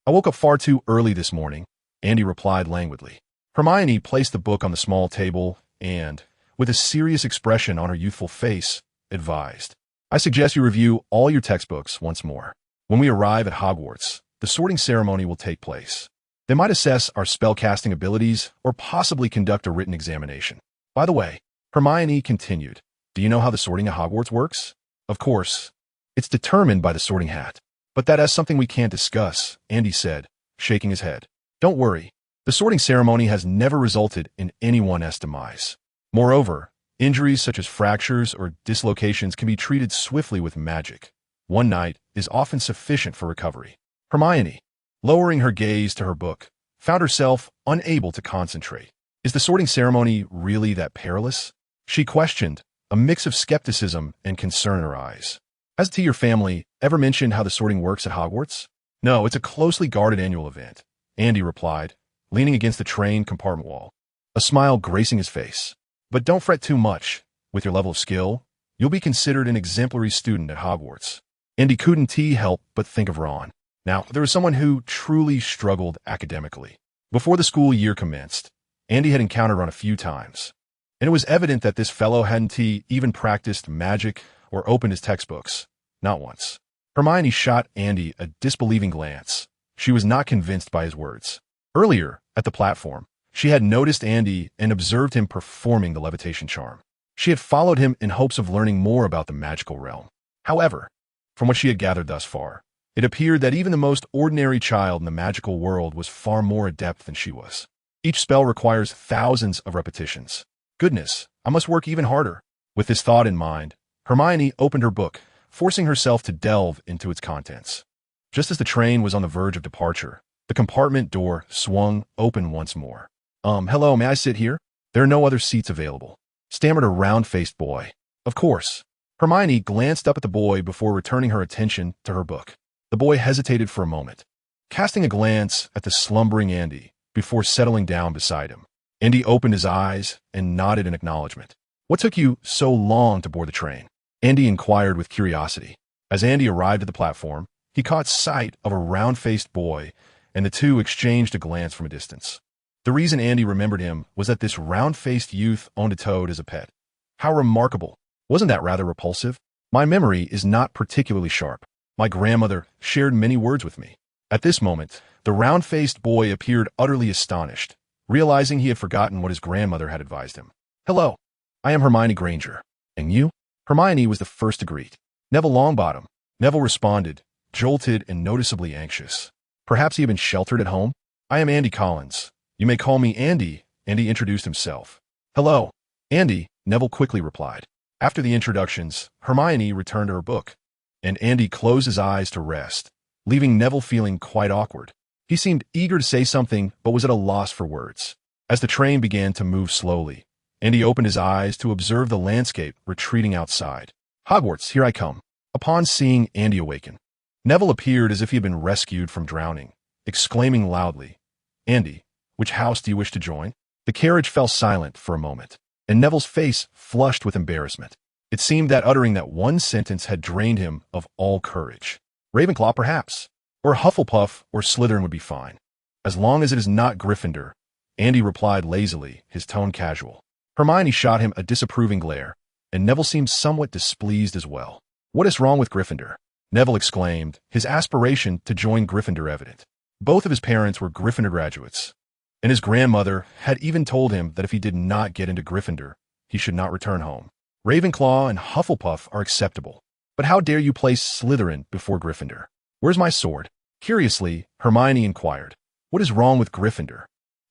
A: I woke up far too early this morning, Andy replied languidly. Hermione placed the book on the small table and, with a serious expression on her youthful face, advised, "I suggest you review all your textbooks once more. When we arrive at Hogwarts, the sorting ceremony will take place. They might assess our spellcasting abilities or possibly conduct a written examination. By the way," Hermione continued, "do you know how the sorting at Hogwarts works? Of course, it's determined by the sorting hat. But that is something we can't discuss," Andy said, shaking his head. "Don't worry. The sorting ceremony has never resulted in anyone's demise. Moreover, injuries such as fractures or dislocations can be treated swiftly with magic. One night is often sufficient for recovery." Hermione, lowering her gaze to her book, found herself unable to concentrate. "Is the sorting ceremony really that perilous?" she questioned, a mix of skepticism and concern in her eyes. "Has your family ever mentioned how the sorting works at Hogwarts?" "No, it's a closely guarded annual event," Andy replied, leaning against the train compartment wall, a smile gracing his face. "But don't fret too much. With your level of skill, you'll be considered an exemplary student at Hogwarts." Andy couldn't help but think of Ron. Now, there was someone who truly struggled academically. Before the school year commenced, Andy had encountered Ron a few times, and it was evident that this fellow hadn't even practiced magic or opened his textbooks. Not once. Hermione shot Andy a disbelieving glance. She was not convinced by his words. Earlier, at the platform, she had noticed Andy and observed him performing the levitation charm. She had followed him in hopes of learning more about the magical realm. However, from what she had gathered thus far, it appeared that even the most ordinary child in the magical world was far more adept than she was. Each spell requires thousands of repetitions. Goodness, I must work even harder. With this thought in mind, Hermione opened her book, forcing herself to delve into its contents. Just as the train was on the verge of departure, the compartment door swung open once more. Hello, may I sit here?" "There are no other seats available," stammered a round-faced boy. "Of course." Hermione glanced up at the boy before returning her attention to her book. The boy hesitated for a moment, casting a glance at the slumbering Andy before settling down beside him. Andy opened his eyes and nodded in acknowledgement. "What took you so long to board the train?" Andy inquired with curiosity. As Andy arrived at the platform, he caught sight of a round-faced boy, and the two exchanged a glance from a distance. The reason Andy remembered him was that this round-faced youth owned a toad as a pet. How remarkable. Wasn't that rather repulsive? "My memory is not particularly sharp. My grandmother shared many words with me." At this moment, the round-faced boy appeared utterly astonished, realizing he had forgotten what his grandmother had advised him. "Hello, I am Hermione Granger. And you?" Hermione was the first to greet. "Neville Longbottom." Neville responded, jolted and noticeably anxious. Perhaps he had been sheltered at home? "I am Andy Collins. You may call me Andy," and he introduced himself. "Hello, Andy," Neville quickly replied. After the introductions, Hermione returned to her book, and Andy closed his eyes to rest, leaving Neville feeling quite awkward. He seemed eager to say something, but was at a loss for words. As the train began to move slowly, Andy opened his eyes to observe the landscape retreating outside. "Hogwarts, here I come." Upon seeing Andy awaken, Neville appeared as if he had been rescued from drowning, exclaiming loudly, "Andy, which house do you wish to join?" The carriage fell silent for a moment, and Neville's face flushed with embarrassment. It seemed that uttering that one sentence had drained him of all courage. "Ravenclaw, perhaps. Or Hufflepuff or Slytherin would be fine. As long as it is not Gryffindor," Andy replied lazily, his tone casual. Hermione shot him a disapproving glare, and Neville seemed somewhat displeased as well. "What is wrong with Gryffindor?" Neville exclaimed, his aspiration to join Gryffindor evident. Both of his parents were Gryffindor graduates, and his grandmother had even told him that if he did not get into Gryffindor, he should not return home. "Ravenclaw and Hufflepuff are acceptable, but how dare you place Slytherin before Gryffindor?" "Where's my sword?" Curiously, Hermione inquired. "What is wrong with Gryffindor?"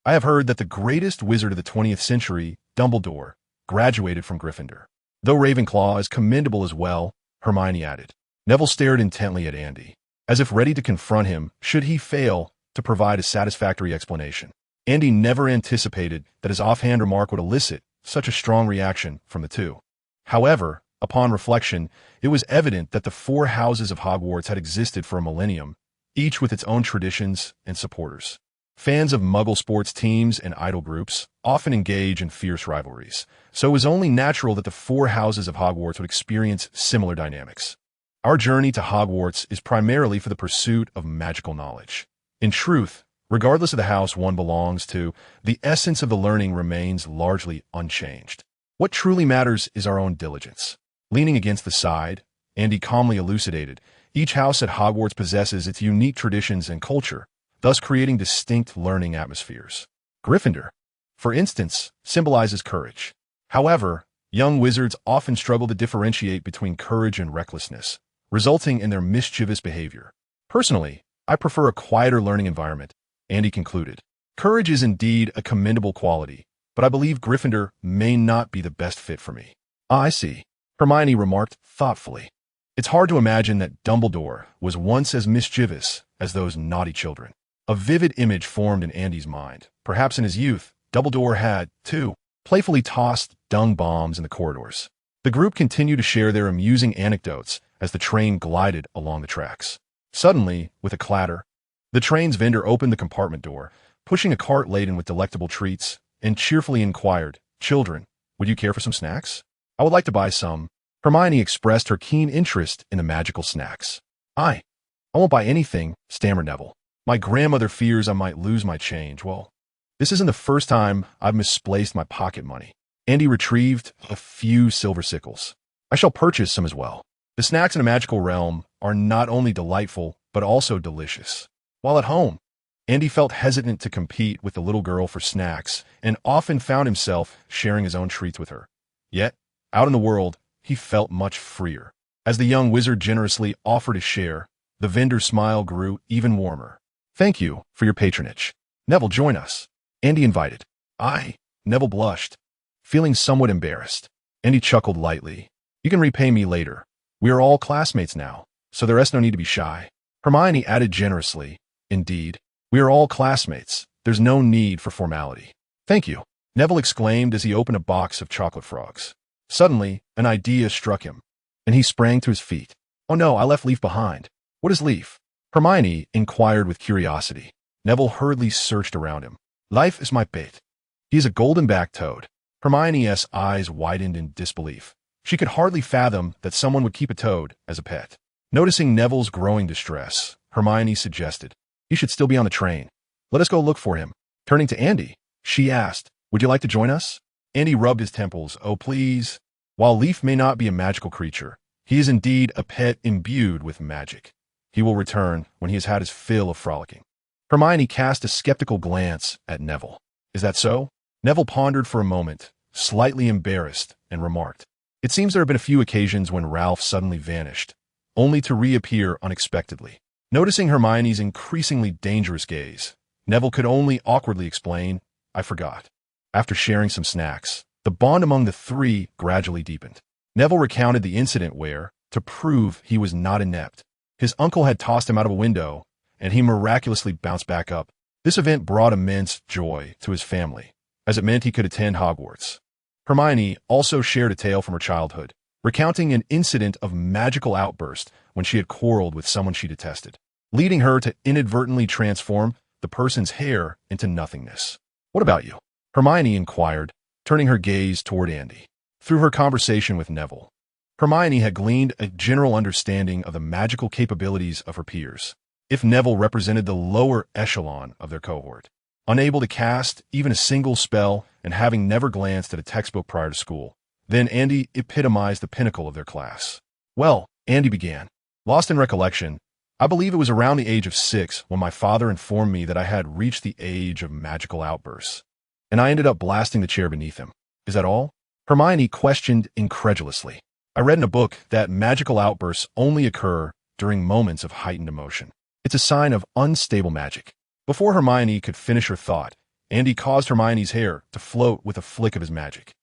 A: "I have heard that the greatest wizard of the 20th century, Dumbledore, graduated from Gryffindor. Though Ravenclaw is commendable as well," Hermione added. Neville stared intently at Andy, as if ready to confront him should he fail to provide a satisfactory explanation. Andy never anticipated that his offhand remark would elicit such a strong reaction from the two. However, upon reflection, it was evident that the four houses of Hogwarts had existed for a millennium, each with its own traditions and supporters. Fans of Muggle sports teams and idol groups often engage in fierce rivalries, so it was only natural that the four houses of Hogwarts would experience similar dynamics. Our journey to Hogwarts is primarily for the pursuit of magical knowledge. In truth, Regardless of the house one belongs to, the essence of the learning remains largely unchanged. What truly matters is our own diligence. Leaning against the side, Andy calmly elucidated, each house at Hogwarts possesses its unique traditions and culture, thus creating distinct learning atmospheres. Gryffindor, for instance, symbolizes courage. However, young wizards often struggle to differentiate between courage and recklessness, resulting in their mischievous behavior. Personally, I prefer a quieter learning environment, Andy concluded. Courage is indeed a commendable quality, but I believe Gryffindor may not be the best fit for me. I see, Hermione remarked thoughtfully. It's hard to imagine that Dumbledore was once as mischievous as those naughty children. A vivid image formed in Andy's mind. Perhaps in his youth, Dumbledore had, too, playfully tossed dung bombs in the corridors. The group continued to share their amusing anecdotes as the train glided along the tracks. Suddenly, with a clatter, the train's vendor opened the compartment door, pushing a cart laden with delectable treats, and cheerfully inquired, "Children, would you care for some snacks?" "I would like to buy some." Hermione expressed her keen interest in the magical snacks. I won't buy anything," stammered Neville. "My grandmother fears I might lose my change." "Well, this isn't the first time I've misplaced my pocket money." Andy retrieved a few silver sickles. "I shall purchase some as well." The snacks in a magical realm are not only delightful, but also delicious. While at home, Andy felt hesitant to compete with the little girl for snacks and often found himself sharing his own treats with her. Yet, out in the world, he felt much freer. As the young wizard generously offered a share, the vendor's smile grew even warmer. "Thank you for your patronage. Neville, join us," Andy invited. Neville blushed, feeling somewhat embarrassed. Andy chuckled lightly. "You can repay me later. We are all classmates now, so there is no need to be shy." Hermione added generously, "Indeed, we are all classmates. There's no need for formality." "Thank you," Neville exclaimed as he opened a box of chocolate frogs. Suddenly, an idea struck him, and he sprang to his feet. "Oh no, I left Leaf behind." "What is Leaf?" Hermione inquired with curiosity. Neville hurriedly searched around him. "Life is my pet. He is a golden-backed toad." Hermione's eyes widened in disbelief. She could hardly fathom that someone would keep a toad as a pet. Noticing Neville's growing distress, Hermione suggested, "He should still be on the train. Let us go look for him." Turning to Andy, she asked, "Would you like to join us?" Andy rubbed his temples. "Oh, please." While Leaf may not be a magical creature, he is indeed a pet imbued with magic. He will return when he has had his fill of frolicking. Hermione cast a skeptical glance at Neville. "Is that so?" Neville pondered for a moment, slightly embarrassed, and remarked, "It seems there have been a few occasions when Ralph suddenly vanished, only to reappear unexpectedly." Noticing Hermione's increasingly dangerous gaze, Neville could only awkwardly explain, "I forgot." After sharing some snacks, the bond among the three gradually deepened. Neville recounted the incident where, to prove he was not inept, his uncle had tossed him out of a window, and he miraculously bounced back up. This event brought immense joy to his family, as it meant he could attend Hogwarts. Hermione also shared a tale from her childhood, recounting an incident of magical outburst when she had quarreled with someone she detested, leading her to inadvertently transform the person's hair into nothingness. "What about you?" Hermione inquired, turning her gaze toward Andy. Through her conversation with Neville, Hermione had gleaned a general understanding of the magical capabilities of her peers. If Neville represented the lower echelon of their cohort, unable to cast even a single spell and having never glanced at a textbook prior to school, then Andy epitomized the pinnacle of their class. "Well," Andy began, "lost in recollection, I believe it was around the age of 6 when my father informed me that I had reached the age of magical outbursts, and I ended up blasting the chair beneath him." "Is that all?" Hermione questioned incredulously. "I read in a book that magical outbursts only occur during moments of heightened emotion. It's a sign of unstable magic." Before Hermione could finish her thought, Andy caused Hermione's hair to float with a flick of his magic.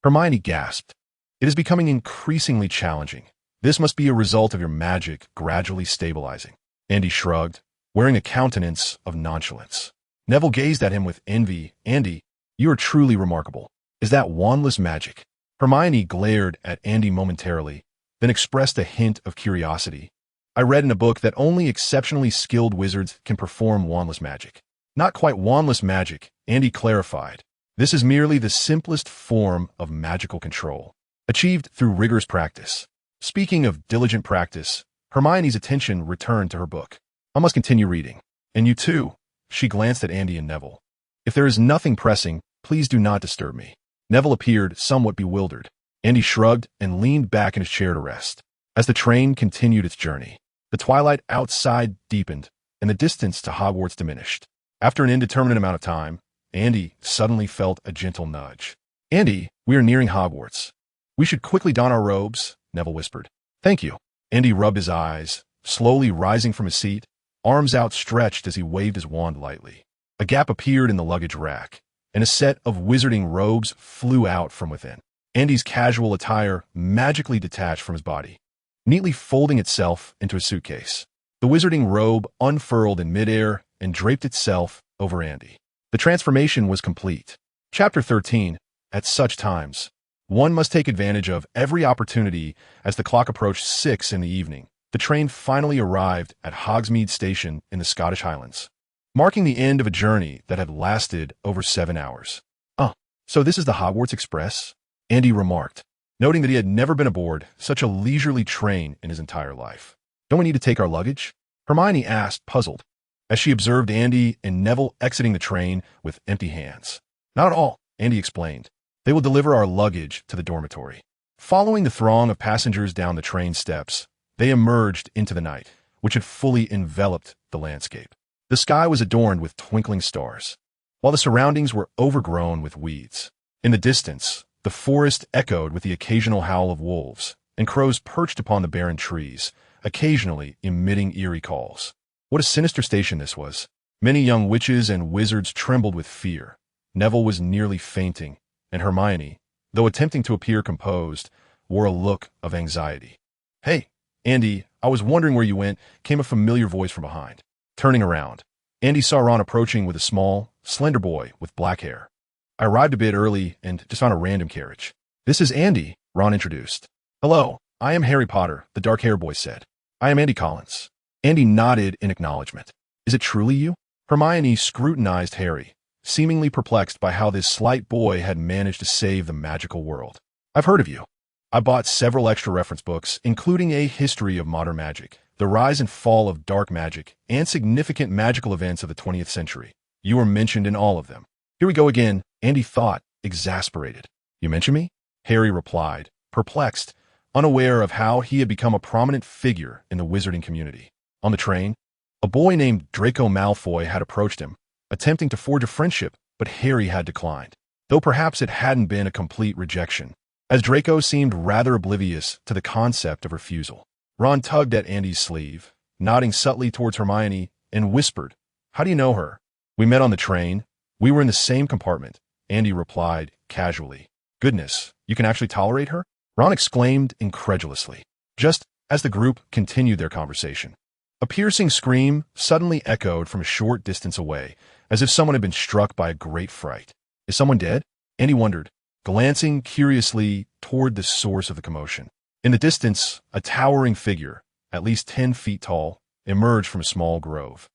A: Hermione gasped. "It is becoming increasingly challenging. This must be a result of your magic gradually stabilizing." Andy shrugged, wearing a countenance of nonchalance. Neville gazed at him with envy. "Andy, you are truly remarkable. Is that wandless magic?" Hermione glared at Andy momentarily, then expressed a hint of curiosity. "I read in a book that only exceptionally skilled wizards can perform wandless magic." "Not quite wandless magic," Andy clarified. "This is merely the simplest form of magical control, achieved through rigorous practice." Speaking of diligent practice, Hermione's attention returned to her book. "I must continue reading. And you too," She glanced at Andy and Neville. "If there is nothing pressing, please do not disturb me." Neville appeared somewhat bewildered. Andy shrugged and leaned back in his chair to rest. As the train continued its journey, the twilight outside deepened, and the distance to Hogwarts diminished. After an indeterminate amount of time, Andy suddenly felt a gentle nudge. "Andy, we are nearing Hogwarts. We should quickly don our robes," Neville whispered. "Thank you." Andy rubbed his eyes, slowly rising from his seat, arms outstretched as he waved his wand lightly. A gap appeared in the luggage rack, and a set of wizarding robes flew out from within. Andy's casual attire magically detached from his body, neatly folding itself into a suitcase. The wizarding robe unfurled in midair and draped itself over Andy. The transformation was complete. Chapter 13. At such times, one must take advantage of every opportunity. As the clock approached 6 in the evening, the train finally arrived at Hogsmeade Station in the Scottish Highlands, marking the end of a journey that had lasted over 7 hours. "Oh, so this is the Hogwarts Express?" Andy remarked, noting that he had never been aboard such a leisurely train in his entire life. "Don't we need to take our luggage?" Hermione asked, puzzled, as she observed Andy and Neville exiting the train with empty hands. "Not at all," Andy explained. "They will deliver our luggage to the dormitory." Following the throng of passengers down the train steps, they emerged into the night, which had fully enveloped the landscape. The sky was adorned with twinkling stars, while the surroundings were overgrown with weeds. In the distance, the forest echoed with the occasional howl of wolves, and crows perched upon the barren trees, occasionally emitting eerie calls. What a sinister station this was. Many young witches and wizards trembled with fear. Neville was nearly fainting, and Hermione, though attempting to appear composed, wore a look of anxiety. "Hey, Andy, I was wondering where you went," came a familiar voice from behind. Turning around, Andy saw Ron approaching with a small, slender boy with black hair. "I arrived a bit early and just found a random carriage." "This is Andy," Ron introduced. "Hello, I am Harry Potter," the dark-haired boy said. "I am Andy Collins." Andy nodded in acknowledgement. "Is it truly you?" Hermione scrutinized Harry, seemingly perplexed by how this slight boy had managed to save the magical world. "I've heard of you. I bought several extra reference books, including a history of modern magic, the rise and fall of dark magic, and significant magical events of the 20th century. You were mentioned in all of them." "Here we go again," Andy thought, exasperated. "You mention me?" Harry replied, perplexed, unaware of how he had become a prominent figure in the wizarding community. On the train, a boy named Draco Malfoy had approached him, attempting to forge a friendship, but Harry had declined, though perhaps it hadn't been a complete rejection, as Draco seemed rather oblivious to the concept of refusal. Ron tugged at Andy's sleeve, nodding subtly towards Hermione, and whispered, "How do you know her?" "We met on the train. We were in the same compartment," Andy replied casually. "Goodness, you can actually tolerate her?" Ron exclaimed incredulously, just as the group continued their conversation. A piercing scream suddenly echoed from a short distance away, as if someone had been struck by a great fright. "Is someone dead?" Andy wondered, glancing curiously toward the source of the commotion. In the distance, a towering figure, at least 10 feet tall, emerged from a small grove,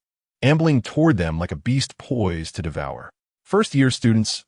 A: ambling toward them like a beast poised to devour. First year students,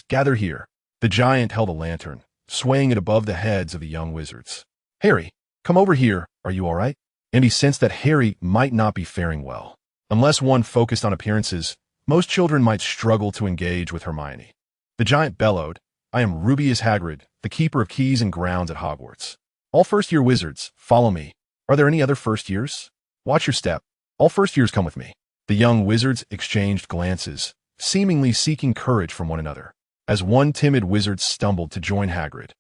A: gather here." The giant held a lantern, swaying it above the heads of the young wizards. "Harry, come over here. Are you all right?" And he sensed that Harry might not be faring well. Unless one focused on appearances, most children might struggle to engage with Hermione. The giant bellowed, "I am Rubius Hagrid, the keeper of keys and grounds at Hogwarts. All first-year wizards, follow me. Are there any other first years? Watch your step. All first years come with me." The young wizards exchanged glances, seemingly seeking courage from one another, as one timid wizard stumbled to join Hagrid.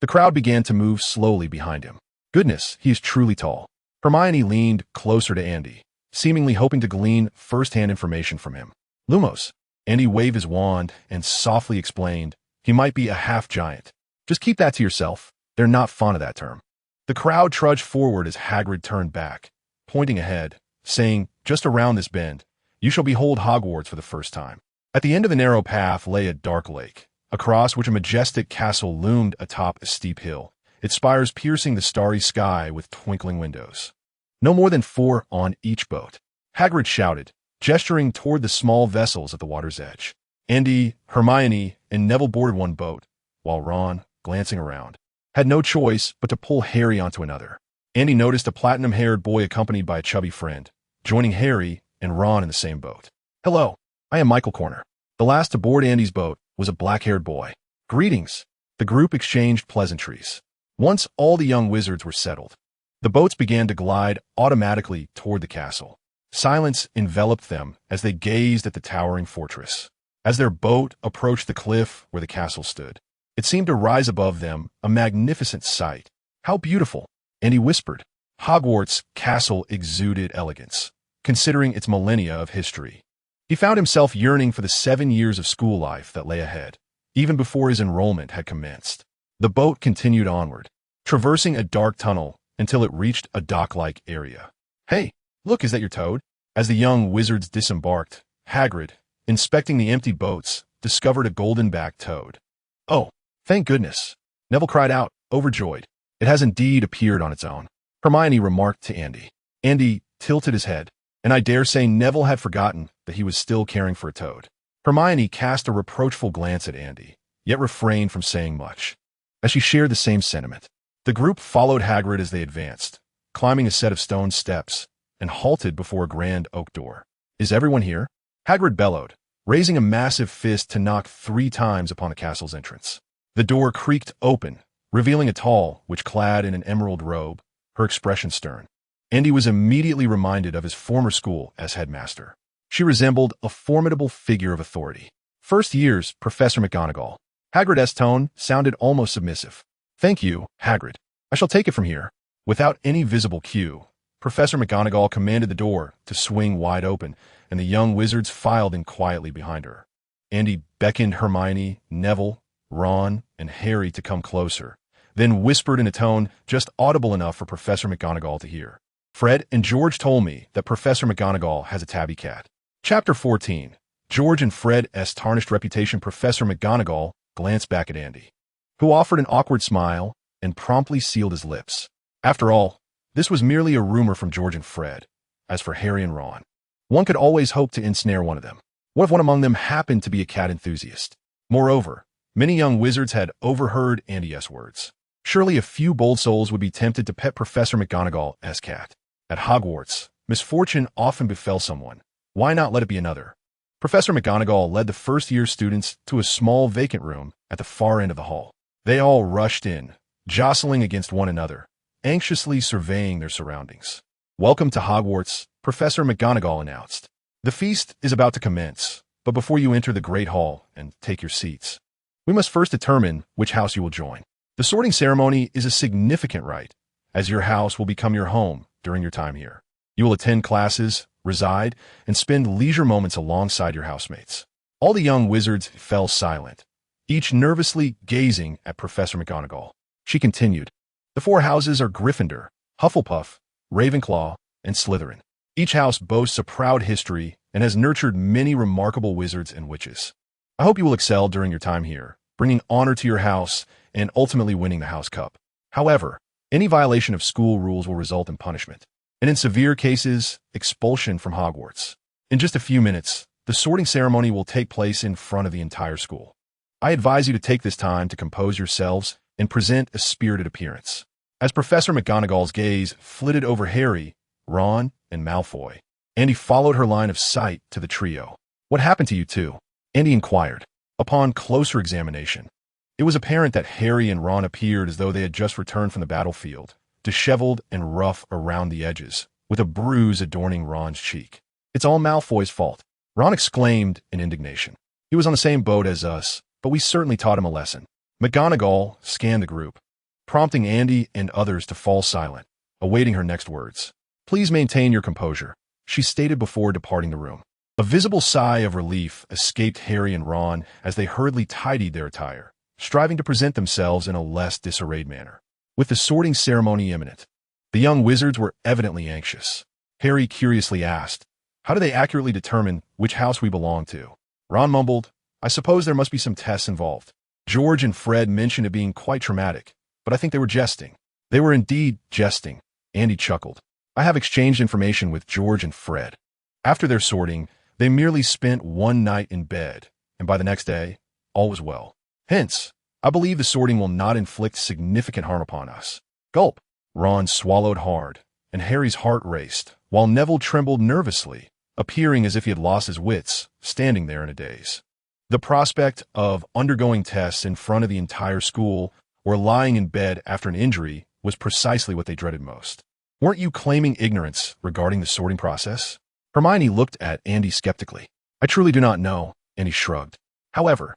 A: The crowd began to move slowly behind him. "Goodness, he is truly tall." Hermione leaned closer to Andy, seemingly hoping to glean first-hand information from him. "Lumos." Andy waved his wand and softly explained, "He might be a half-giant. Just keep that to yourself. They're not fond of that term." The crowd trudged forward as Hagrid turned back, pointing ahead, saying, "Just around this bend, you shall behold Hogwarts for the first time." At the end of the narrow path lay a dark lake, across which a majestic castle loomed atop a steep hill, its spires piercing the starry sky with twinkling windows. "No more than 4 on each boat," Hagrid shouted, gesturing toward the small vessels at the water's edge. Andy, Hermione, and Neville boarded one boat, while Ron, glancing around, had no choice but to pull Harry onto another. Andy noticed a platinum-haired boy accompanied by a chubby friend, joining Harry and Ron in the same boat. Hello, I am Michael Corner. The last to board Andy's boat was a black-haired boy. Greetings. The group exchanged pleasantries. Once all the young wizards were settled, the boats began to glide automatically toward the castle. Silence enveloped them as they gazed at the towering fortress. As their boat approached the cliff where the castle stood, it seemed to rise above them, a magnificent sight. How beautiful, Andy whispered. Hogwarts castle exuded elegance, considering its millennia of history. He found himself yearning for the 7 years of school life that lay ahead, even before his enrollment had commenced. The boat continued onward, traversing a dark tunnel until it reached a dock-like area. Hey, look, is that your toad? As the young wizards disembarked, Hagrid, inspecting the empty boats, discovered a golden-backed toad. Oh, thank goodness! Neville cried out, overjoyed. It has indeed appeared on its own. Hermione remarked to Andy. Andy tilted his head, and I dare say Neville had forgotten that he was still caring for a toad. Hermione cast a reproachful glance at Andy, yet refrained from saying much, as she shared the same sentiment. The group followed Hagrid as they advanced, climbing a set of stone steps, and halted before a grand oak door. Is everyone here? Hagrid bellowed, raising a massive fist to knock 3 times upon the castle's entrance. The door creaked open, revealing a tall witch clad in an emerald robe, her expression stern. Andy was immediately reminded of his former school as headmaster. She resembled a formidable figure of authority. First year's Professor McGonagall. Hagrid's tone sounded almost submissive. Thank you, Hagrid. I shall take it from here. Without any visible cue, Professor McGonagall commanded the door to swing wide open, and the young wizards filed in quietly behind her. Andy beckoned Hermione, Neville, Ron, and Harry to come closer, then whispered in a tone just audible enough for Professor McGonagall to hear. Fred and George told me that Professor McGonagall has a tabby cat. Chapter 14. George and Fred's tarnished reputation. Professor McGonagall glanced back at Andy, who offered an awkward smile and promptly sealed his lips. After all, this was merely a rumor from George and Fred. As for Harry and Ron, one could always hope to ensnare one of them. What if one among them happened to be a cat enthusiast? Moreover, many young wizards had overheard Andy's words. Surely a few bold souls would be tempted to pet Professor McGonagall's cat. At Hogwarts, misfortune often befell someone. Why not let it be another? Professor McGonagall led the first-year students to a small vacant room at the far end of the hall. They all rushed in, jostling against one another, anxiously surveying their surroundings. Welcome to Hogwarts, Professor McGonagall announced. The feast is about to commence, but before you enter the Great Hall and take your seats, we must first determine which house you will join. The sorting ceremony is a significant rite, as your house will become your home during your time here. You will attend classes, reside, and spend leisure moments alongside your housemates. All the young wizards fell silent, each nervously gazing at Professor McGonagall. She continued, the 4 houses are Gryffindor, Hufflepuff, Ravenclaw, and Slytherin. Each house boasts a proud history and has nurtured many remarkable wizards and witches. I hope you will excel during your time here, bringing honor to your house and ultimately winning the House Cup. However, any violation of school rules will result in punishment, and in severe cases, expulsion from Hogwarts. In just a few minutes, the sorting ceremony will take place in front of the entire school. I advise you to take this time to compose yourselves and present a spirited appearance. As Professor McGonagall's gaze flitted over Harry, Ron, and Malfoy, Andy followed her line of sight to the trio. What happened to you two? Andy inquired. Upon closer examination, it was apparent that Harry and Ron appeared as though they had just returned from the battlefield, disheveled and rough around the edges, with a bruise adorning Ron's cheek. It's all Malfoy's fault, Ron exclaimed in indignation. He was on the same boat as us, but we certainly taught him a lesson. McGonagall scanned the group, prompting Andy and others to fall silent, awaiting her next words. Please maintain your composure, she stated before departing the room. A visible sigh of relief escaped Harry and Ron as they hurriedly tidied their attire, striving to present themselves in a less disarrayed manner. With the sorting ceremony imminent, the young wizards were evidently anxious. Harry curiously asked, how do they accurately determine which house we belong to? Ron mumbled, I suppose there must be some tests involved. George and Fred mentioned it being quite traumatic, but I think they were jesting. They were indeed jesting. Andy chuckled. I have exchanged information with George and Fred. After their sorting, they merely spent one night in bed, and by the next day, all was well. Hence, I believe the sorting will not inflict significant harm upon us. Gulp. Ron swallowed hard, and Harry's heart raced, while Neville trembled nervously, appearing as if he had lost his wits, standing there in a daze. The prospect of undergoing tests in front of the entire school or lying in bed after an injury was precisely what they dreaded most. Weren't you claiming ignorance regarding the sorting process? Hermione looked at Andy skeptically. I truly do not know, and he shrugged. However,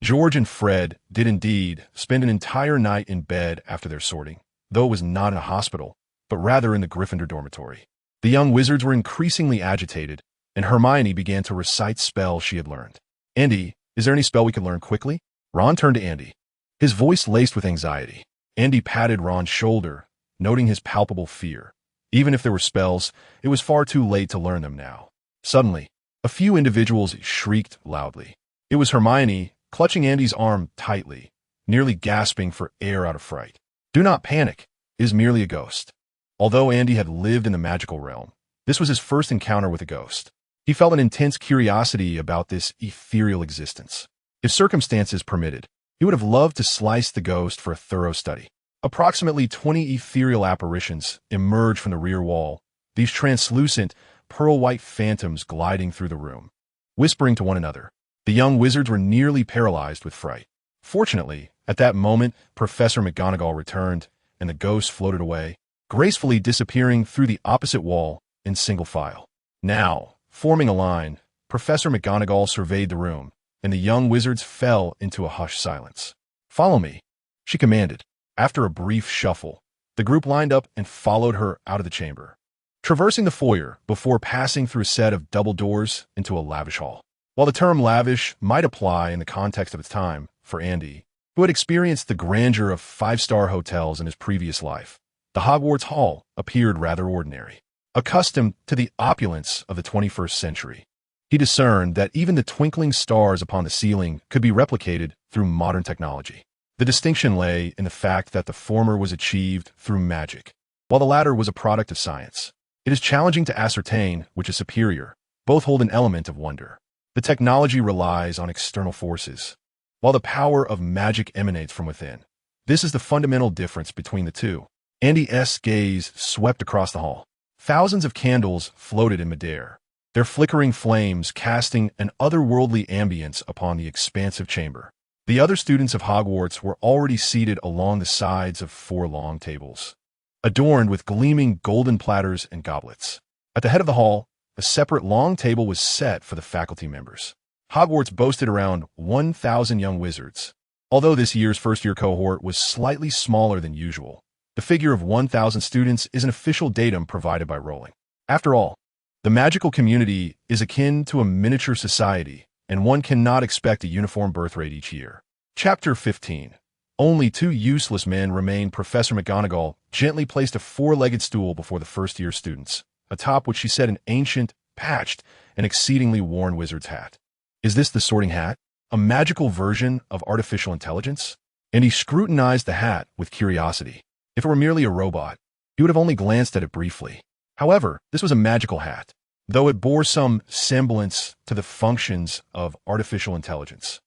A: George and Fred did indeed spend an entire night in bed after their sorting, though it was not in a hospital, but rather in the Gryffindor dormitory. The young wizards were increasingly agitated, and Hermione began to recite spells she had learned. Andy, is there any spell we can learn quickly? Ron turned to Andy, his voice laced with anxiety. Andy patted Ron's shoulder, noting his palpable fear. Even if there were spells, it was far too late to learn them now. Suddenly, a few individuals shrieked loudly. It was Hermione, clutching Andy's arm tightly, nearly gasping for air out of fright. Do not panic. It is merely a ghost. Although Andy had lived in the magical realm, this was his first encounter with a ghost. He felt an intense curiosity about this ethereal existence. If circumstances permitted, he would have loved to slice the ghost for a thorough study. Approximately 20 ethereal apparitions emerged from the rear wall, these translucent, pearl-white phantoms gliding through the room, whispering to one another. The young wizards were nearly paralyzed with fright. Fortunately, at that moment, Professor McGonagall returned, and the ghosts floated away, gracefully disappearing through the opposite wall in single file. Now, forming a line, Professor McGonagall surveyed the room, and the young wizards fell into a hushed silence. Follow me, she commanded. After a brief shuffle, the group lined up and followed her out of the chamber, traversing the foyer before passing through a set of double doors into a lavish hall. While the term lavish might apply in the context of its time, for Andy, who had experienced the grandeur of five-star hotels in his previous life, the Hogwarts Hall appeared rather ordinary. Accustomed to the opulence of the 21st century, he discerned that even the twinkling stars upon the ceiling could be replicated through modern technology. The distinction lay in the fact that the former was achieved through magic, while the latter was a product of science. It is challenging to ascertain which is superior. Both hold an element of wonder. The technology relies on external forces, while the power of magic emanates from within. This is the fundamental difference between the two. Andy's gaze swept across the hall. Thousands of candles floated in midair, their flickering flames casting an otherworldly ambience upon the expansive chamber. The other students of Hogwarts were already seated along the sides of 4 long tables, adorned with gleaming golden platters and goblets. At the head of the hall, a separate long table was set for the faculty members. Hogwarts boasted around 1,000 young wizards. Although this year's first-year cohort was slightly smaller than usual, the figure of 1,000 students is an official datum provided by Rowling. After all, the magical community is akin to a miniature society, and one cannot expect a uniform birth rate each year. Chapter 15. Only 2 useless men remain. Professor McGonagall gently placed a 4-legged stool before the first-year students, atop which she set an ancient, patched, and exceedingly worn wizard's hat. Is this the sorting hat? A magical version of artificial intelligence? And he scrutinized the hat with curiosity. If it were merely a robot, he would have only glanced at it briefly. However, this was a magical hat, though it bore some semblance to the functions of artificial intelligence.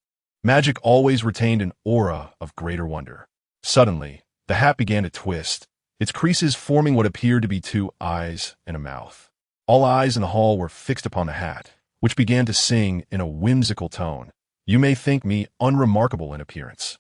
A: Magic always retained an aura of greater wonder. Suddenly, the hat began to twist, its creases forming what appeared to be 2 eyes and a mouth. All eyes in the hall were fixed upon the hat, which began to sing in a whimsical tone. You may think me unremarkable in appearance,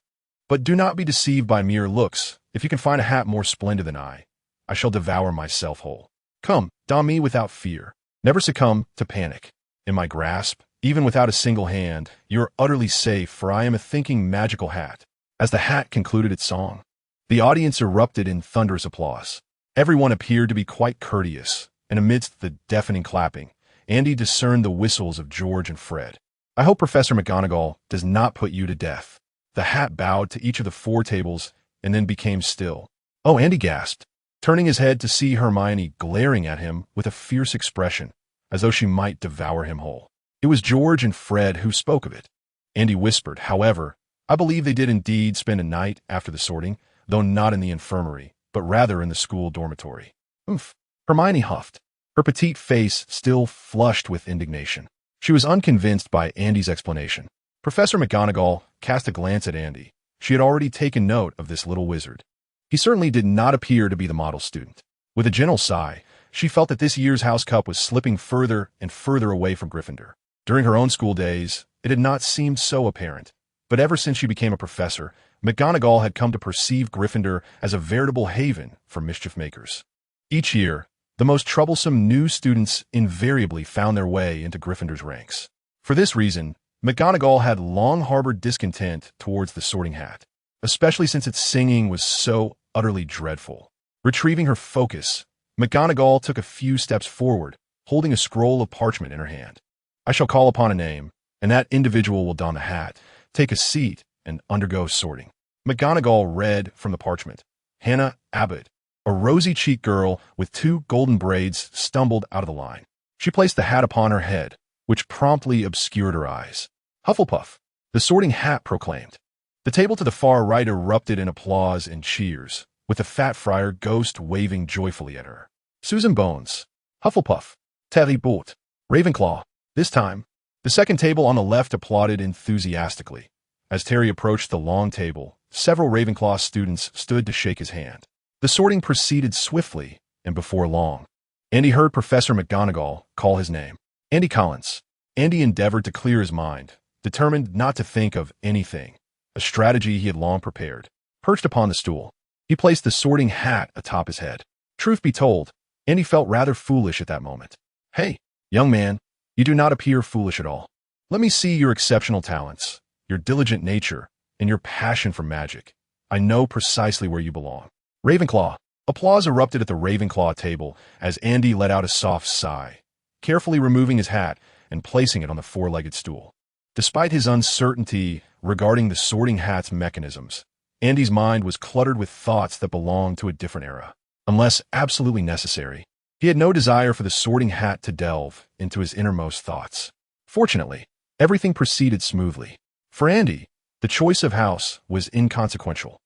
A: but do not be deceived by mere looks. If you can find a hat more splendid than I shall devour myself whole. Come, don me without fear. Never succumb to panic. In my grasp, even without a single hand, you are utterly safe, for I am a thinking magical hat. As the hat concluded its song, the audience erupted in thunderous applause. Everyone appeared to be quite courteous, and amidst the deafening clapping, Andy discerned the whistles of George and Fred. I hope Professor McGonagall does not put you to death. The hat bowed to each of the 4 tables and then became still. Oh, Andy gasped, turning his head to see Hermione glaring at him with a fierce expression, as though she might devour him whole. It was George and Fred who spoke of it. Andy whispered, however, I believe they did indeed spend a night after the sorting, though not in the infirmary, but rather in the school dormitory. Oomph. Hermione huffed, her petite face still flushed with indignation. She was unconvinced by Andy's explanation. Professor McGonagall cast a glance at Andy. She had already taken note of this little wizard. He certainly did not appear to be the model student. With a gentle sigh, She felt that this year's House Cup was slipping further and further away from Gryffindor. During her own school days, it had not seemed so apparent. But ever since she became a professor, McGonagall had come to perceive Gryffindor as a veritable haven for mischief makers. Each year, the most troublesome new students invariably found their way into Gryffindor's ranks. For this reason, McGonagall had long harbored discontent towards the Sorting Hat, especially since its singing was so utterly dreadful. Retrieving her focus, McGonagall took a few steps forward, holding a scroll of parchment in her hand. I shall call upon a name, and that individual will don the hat, take a seat, and undergo sorting. McGonagall read from the parchment. Hannah Abbott, a rosy-cheeked girl with 2 golden braids, stumbled out of the line. She placed the hat upon her head, which promptly obscured her eyes. Hufflepuff, the Sorting Hat proclaimed. The table to the far right erupted in applause and cheers, with the fat friar ghost waving joyfully at her. Susan Bones, Hufflepuff, tthe boot, Ravenclaw. This time, the second table on the left applauded enthusiastically. As Terry approached the long table, several Ravenclaw students stood to shake his hand. The sorting proceeded swiftly, and before long, Andy heard Professor McGonagall call his name. Andy Collins. Andy endeavored to clear his mind, determined not to think of anything, a strategy he had long prepared. Perched upon the stool, he placed the sorting hat atop his head. Truth be told, Andy felt rather foolish at that moment. Hey, young man, you do not appear foolish at all. Let me see your exceptional talents, your diligent nature, and your passion for magic. I know precisely where you belong. Ravenclaw. Applause erupted at the Ravenclaw table as Andy let out a soft sigh, carefully removing his hat and placing it on the 4-legged stool. Despite his uncertainty regarding the sorting hat's mechanisms, Andy's mind was cluttered with thoughts that belonged to a different era. Unless absolutely necessary, he had no desire for the sorting hat to delve into his innermost thoughts. Fortunately, everything proceeded smoothly. For Andy, the choice of house was inconsequential,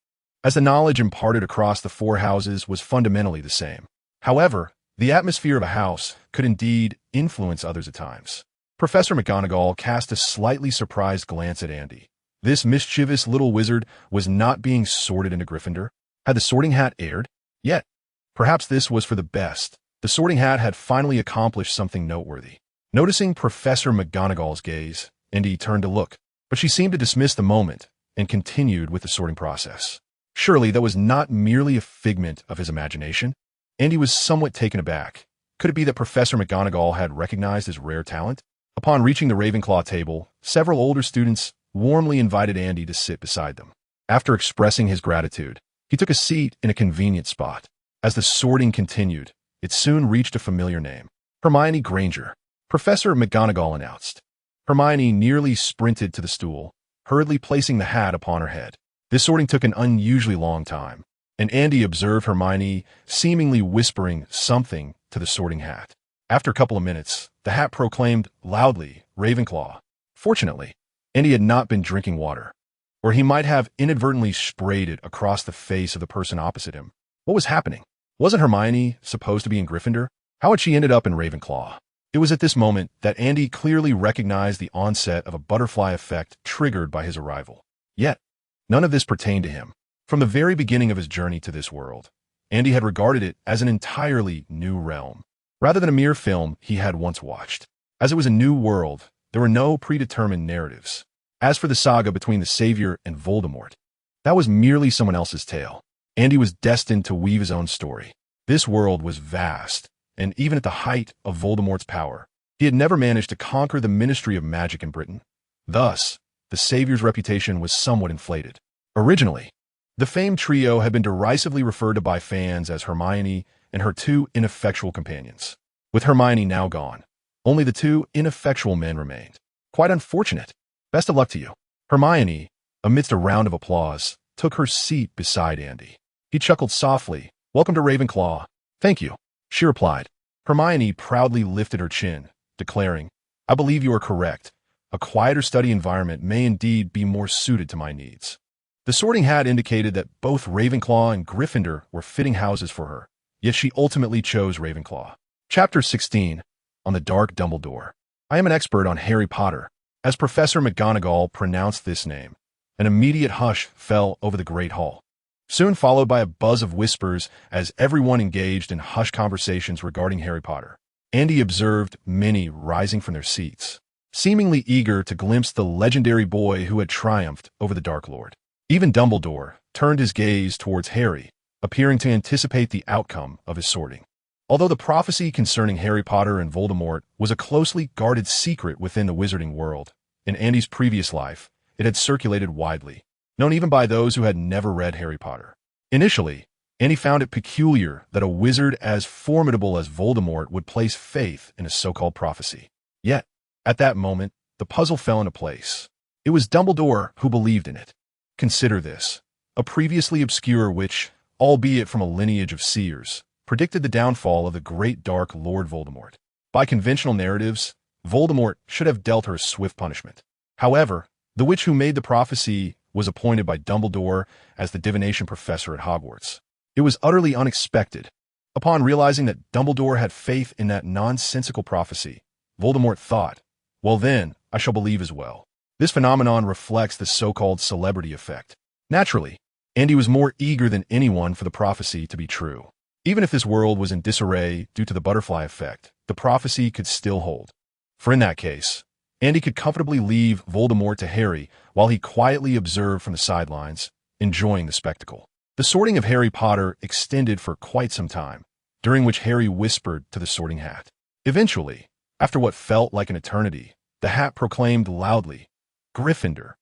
A: as the knowledge imparted across the 4 houses was fundamentally the same. However, the atmosphere of a house could indeed influence others at times. Professor McGonagall cast a slightly surprised glance at Andy. This mischievous little wizard was not being sorted into Gryffindor. Had the sorting hat erred? Yet, perhaps this was for the best. The sorting hat had finally accomplished something noteworthy. Noticing Professor McGonagall's gaze, Andy turned to look, but she seemed to dismiss the moment and continued with the sorting process. Surely that was not merely a figment of his imagination. Andy was somewhat taken aback. Could it be that Professor McGonagall had recognized his rare talent? Upon reaching the Ravenclaw table, several older students warmly invited Andy to sit beside them. After expressing his gratitude, he took a seat in a convenient spot. As the sorting continued, it soon reached a familiar name. Hermione Granger. Professor McGonagall announced. Hermione nearly sprinted to the stool, hurriedly placing the hat upon her head. This sorting took an unusually long time, and Andy observed Hermione seemingly whispering something to the sorting hat. After a couple of minutes, the hat proclaimed loudly, Ravenclaw. Fortunately, Andy had not been drinking water, or he might have inadvertently sprayed it across the face of the person opposite him. What was happening? Wasn't Hermione supposed to be in Gryffindor? How had she ended up in Ravenclaw? It was at this moment that Andy clearly recognized the onset of a butterfly effect triggered by his arrival. Yet, none of this pertained to him. From the very beginning of his journey to this world, Andy had regarded it as an entirely new realm, rather than a mere film he had once watched. As it was a new world, there were no predetermined narratives. As for the saga between the Savior and Voldemort, that was merely someone else's tale. Andy was destined to weave his own story. This world was vast, and even at the height of Voldemort's power, he had never managed to conquer the Ministry of Magic in Britain. Thus, the Savior's reputation was somewhat inflated. Originally, the famed trio had been derisively referred to by fans as Hermione and her 2 ineffectual companions. With Hermione now gone, only the 2 ineffectual men remained. Quite unfortunate. Best of luck to you. Hermione, amidst a round of applause, took her seat beside Andy. He chuckled softly. Welcome to Ravenclaw. Thank you, she replied. Hermione proudly lifted her chin, declaring, I believe you are correct. A quieter study environment may indeed be more suited to my needs. The sorting hat indicated that both Ravenclaw and Gryffindor were fitting houses for her, yet she ultimately chose Ravenclaw. Chapter 16. On the Dark Dumbledore. I am an expert on Harry Potter. As Professor McGonagall pronounced this name, an immediate hush fell over the Great Hall. soon followed by a buzz of whispers as everyone engaged in hushed conversations regarding Harry Potter. Andy observed many rising from their seats, seemingly eager to glimpse the legendary boy who had triumphed over the Dark Lord. Even Dumbledore turned his gaze towards Harry, appearing to anticipate the outcome of his sorting. Although the prophecy concerning Harry Potter and Voldemort was a closely guarded secret within the wizarding world, in Andy's previous life, it had circulated widely, known even by those who had never read Harry Potter. Initially, Andy found it peculiar that a wizard as formidable as Voldemort would place faith in a so-called prophecy. Yet, at that moment, the puzzle fell into place. It was Dumbledore who believed in it. Consider this: a previously obscure witch, albeit from a lineage of seers, predicted the downfall of the great Dark Lord Voldemort. By conventional narratives, Voldemort should have dealt her a swift punishment. However, the witch who made the prophecy was appointed by Dumbledore as the divination professor at Hogwarts. It was utterly unexpected. Upon realizing that Dumbledore had faith in that nonsensical prophecy, Voldemort thought, well then, I shall believe as well. This phenomenon reflects the so-called celebrity effect. Naturally, Andy was more eager than anyone for the prophecy to be true. Even if this world was in disarray due to the butterfly effect, the prophecy could still hold. For in that case, Andy could comfortably leave Voldemort to Harry while he quietly observed from the sidelines, enjoying the spectacle. The sorting of Harry Potter extended for quite some time, during which Harry whispered to the sorting hat. Eventually, after what felt like an eternity, the hat proclaimed loudly, "Gryffindor."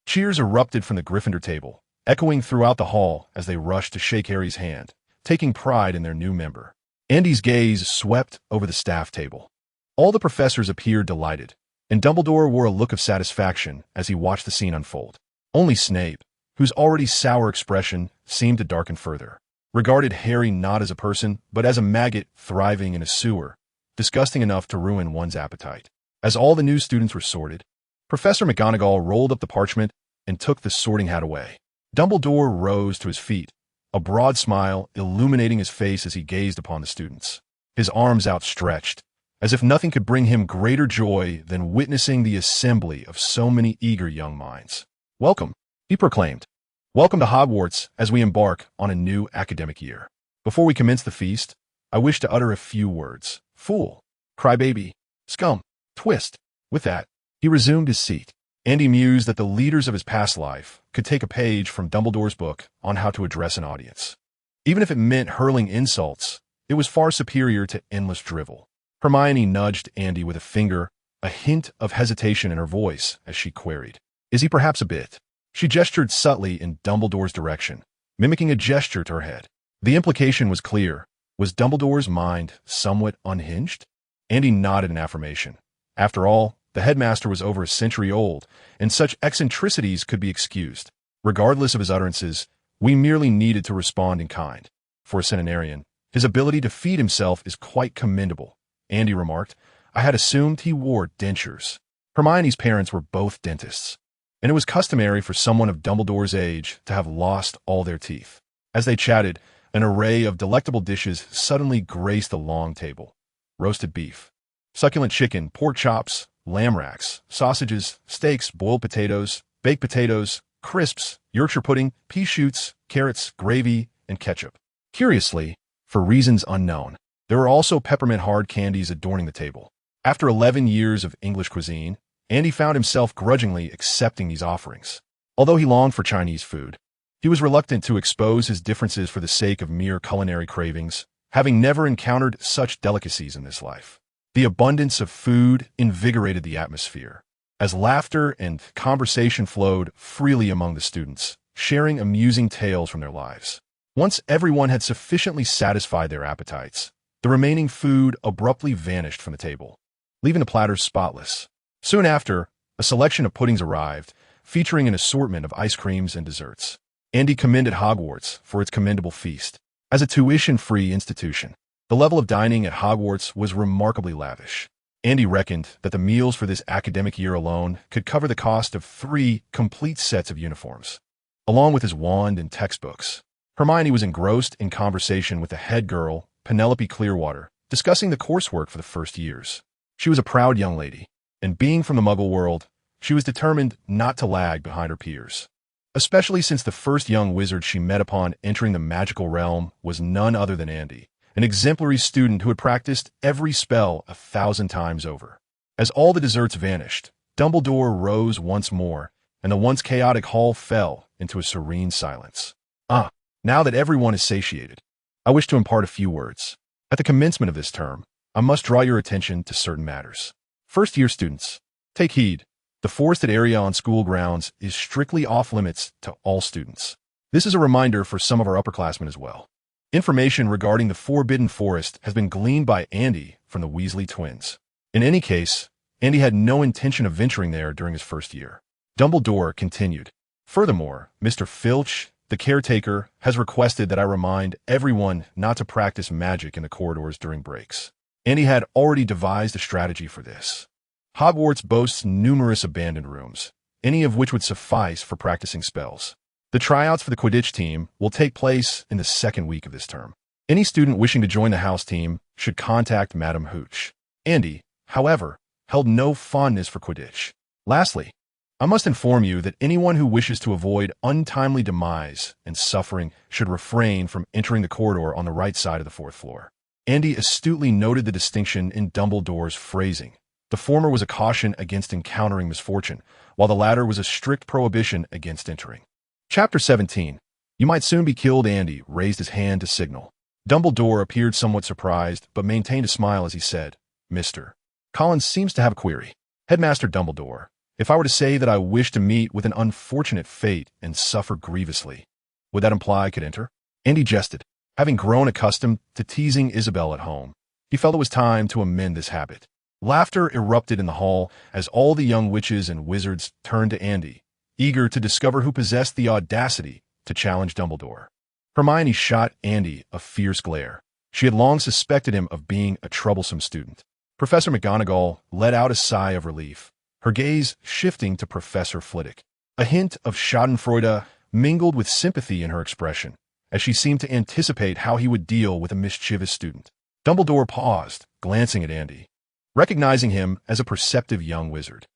A: Cheers erupted from the Gryffindor table, echoing throughout the hall as they rushed to shake Harry's hand, taking pride in their new member. Andy's gaze swept over the staff table. All the professors appeared delighted, and Dumbledore wore a look of satisfaction as he watched the scene unfold. Only Snape, whose already sour expression seemed to darken further, regarded Harry not as a person, but as a maggot thriving in a sewer, disgusting enough to ruin one's appetite. As all the new students were sorted, Professor McGonagall rolled up the parchment and took the sorting hat away. Dumbledore rose to his feet, a broad smile illuminating his face as he gazed upon the students, his arms outstretched, as if nothing could bring him greater joy than witnessing the assembly of so many eager young minds. "Welcome," he proclaimed. "Welcome to Hogwarts as we embark on a new academic year. Before we commence the feast, I wish to utter a few words. Fool, crybaby, scum, twist." With that, he resumed his seat. Andy mused that the leaders of his past life could take a page from Dumbledore's book on how to address an audience. Even if it meant hurling insults, it was far superior to endless drivel. Hermione nudged Andy with a finger, a hint of hesitation in her voice as she queried, "Is he perhaps a bit?" She gestured subtly in Dumbledore's direction, mimicking a gesture to her head. The implication was clear. Was Dumbledore's mind somewhat unhinged? Andy nodded in affirmation. After all, the headmaster was over a century old, and such eccentricities could be excused. Regardless of his utterances, we merely needed to respond in kind. For a centenarian, his ability to feed himself is quite commendable, Andy remarked. I had assumed he wore dentures. Hermione's parents were both dentists, and it was customary for someone of Dumbledore's age to have lost all their teeth. As they chatted, an array of delectable dishes suddenly graced the long table. Roasted beef, succulent chicken, pork chops, lamb racks, sausages, steaks, boiled potatoes, baked potatoes, crisps, Yorkshire pudding, pea shoots, carrots, gravy, and ketchup. Curiously, for reasons unknown, there were also peppermint hard candies adorning the table. After 11 years of English cuisine, Andy found himself grudgingly accepting these offerings. Although he longed for Chinese food, he was reluctant to expose his differences for the sake of mere culinary cravings, having never encountered such delicacies in this life. The abundance of food invigorated the atmosphere, as laughter and conversation flowed freely among the students, sharing amusing tales from their lives. Once everyone had sufficiently satisfied their appetites, the remaining food abruptly vanished from the table, leaving the platters spotless. Soon after, a selection of puddings arrived, featuring an assortment of ice creams and desserts. Andy commended Hogwarts for its commendable feast. As a tuition-free institution, the level of dining at Hogwarts was remarkably lavish. Andy reckoned that the meals for this academic year alone could cover the cost of 3 complete sets of uniforms, along with his wand and textbooks. Hermione was engrossed in conversation with the head girl, Penelope Clearwater, discussing the coursework for the first years. She was a proud young lady, and being from the Muggle world, she was determined not to lag behind her peers. especially since the first young wizard she met upon entering the magical realm was none other than Andy, an exemplary student who had practiced every spell 1,000 times over. As all the desserts vanished, Dumbledore rose once more, and the once chaotic hall fell into a serene silence. Now that everyone is satiated, I wish to impart a few words. At the commencement of this term, I must draw your attention to certain matters. First-year students, take heed. The forested area on school grounds is strictly off-limits to all students. This is a reminder for some of our upperclassmen as well. Information regarding the Forbidden Forest has been gleaned by Andy from the Weasley twins. In any case, Andy had no intention of venturing there during his first year. Dumbledore continued. Furthermore, Mr. Filch, the caretaker, has requested that I remind everyone not to practice magic in the corridors during breaks. Andy had already devised a strategy for this. Hogwarts boasts numerous abandoned rooms, any of which would suffice for practicing spells. The tryouts for the Quidditch team will take place in the second week of this term. Any student wishing to join the house team should contact Madam Hooch. Andy, however, held no fondness for Quidditch. Lastly, I must inform you that anyone who wishes to avoid untimely demise and suffering should refrain from entering the corridor on the right side of the fourth floor. Andy astutely noted the distinction in Dumbledore's phrasing. The former was a caution against encountering misfortune, while the latter was a strict prohibition against entering. Chapter 17. You might soon be killed. Andy raised his hand to signal. Dumbledore appeared somewhat surprised, but maintained a smile as he said, Mr. Collins seems to have a query. Headmaster Dumbledore, if I were to say that I wish to meet with an unfortunate fate and suffer grievously, would that imply I could enter? Andy jested. Having grown accustomed to teasing Isabel at home, he felt it was time to amend this habit. Laughter erupted in the hall as all the young witches and wizards turned to Andy, eager to discover who possessed the audacity to challenge Dumbledore. Hermione shot Andy a fierce glare. She had long suspected him of being a troublesome student. Professor McGonagall let out a sigh of relief, her gaze shifting to Professor Flitwick. A hint of schadenfreude mingled with sympathy in her expression, as she seemed to anticipate how he would deal with a mischievous student. Dumbledore paused, glancing at Andy, recognizing him as a perceptive young wizard.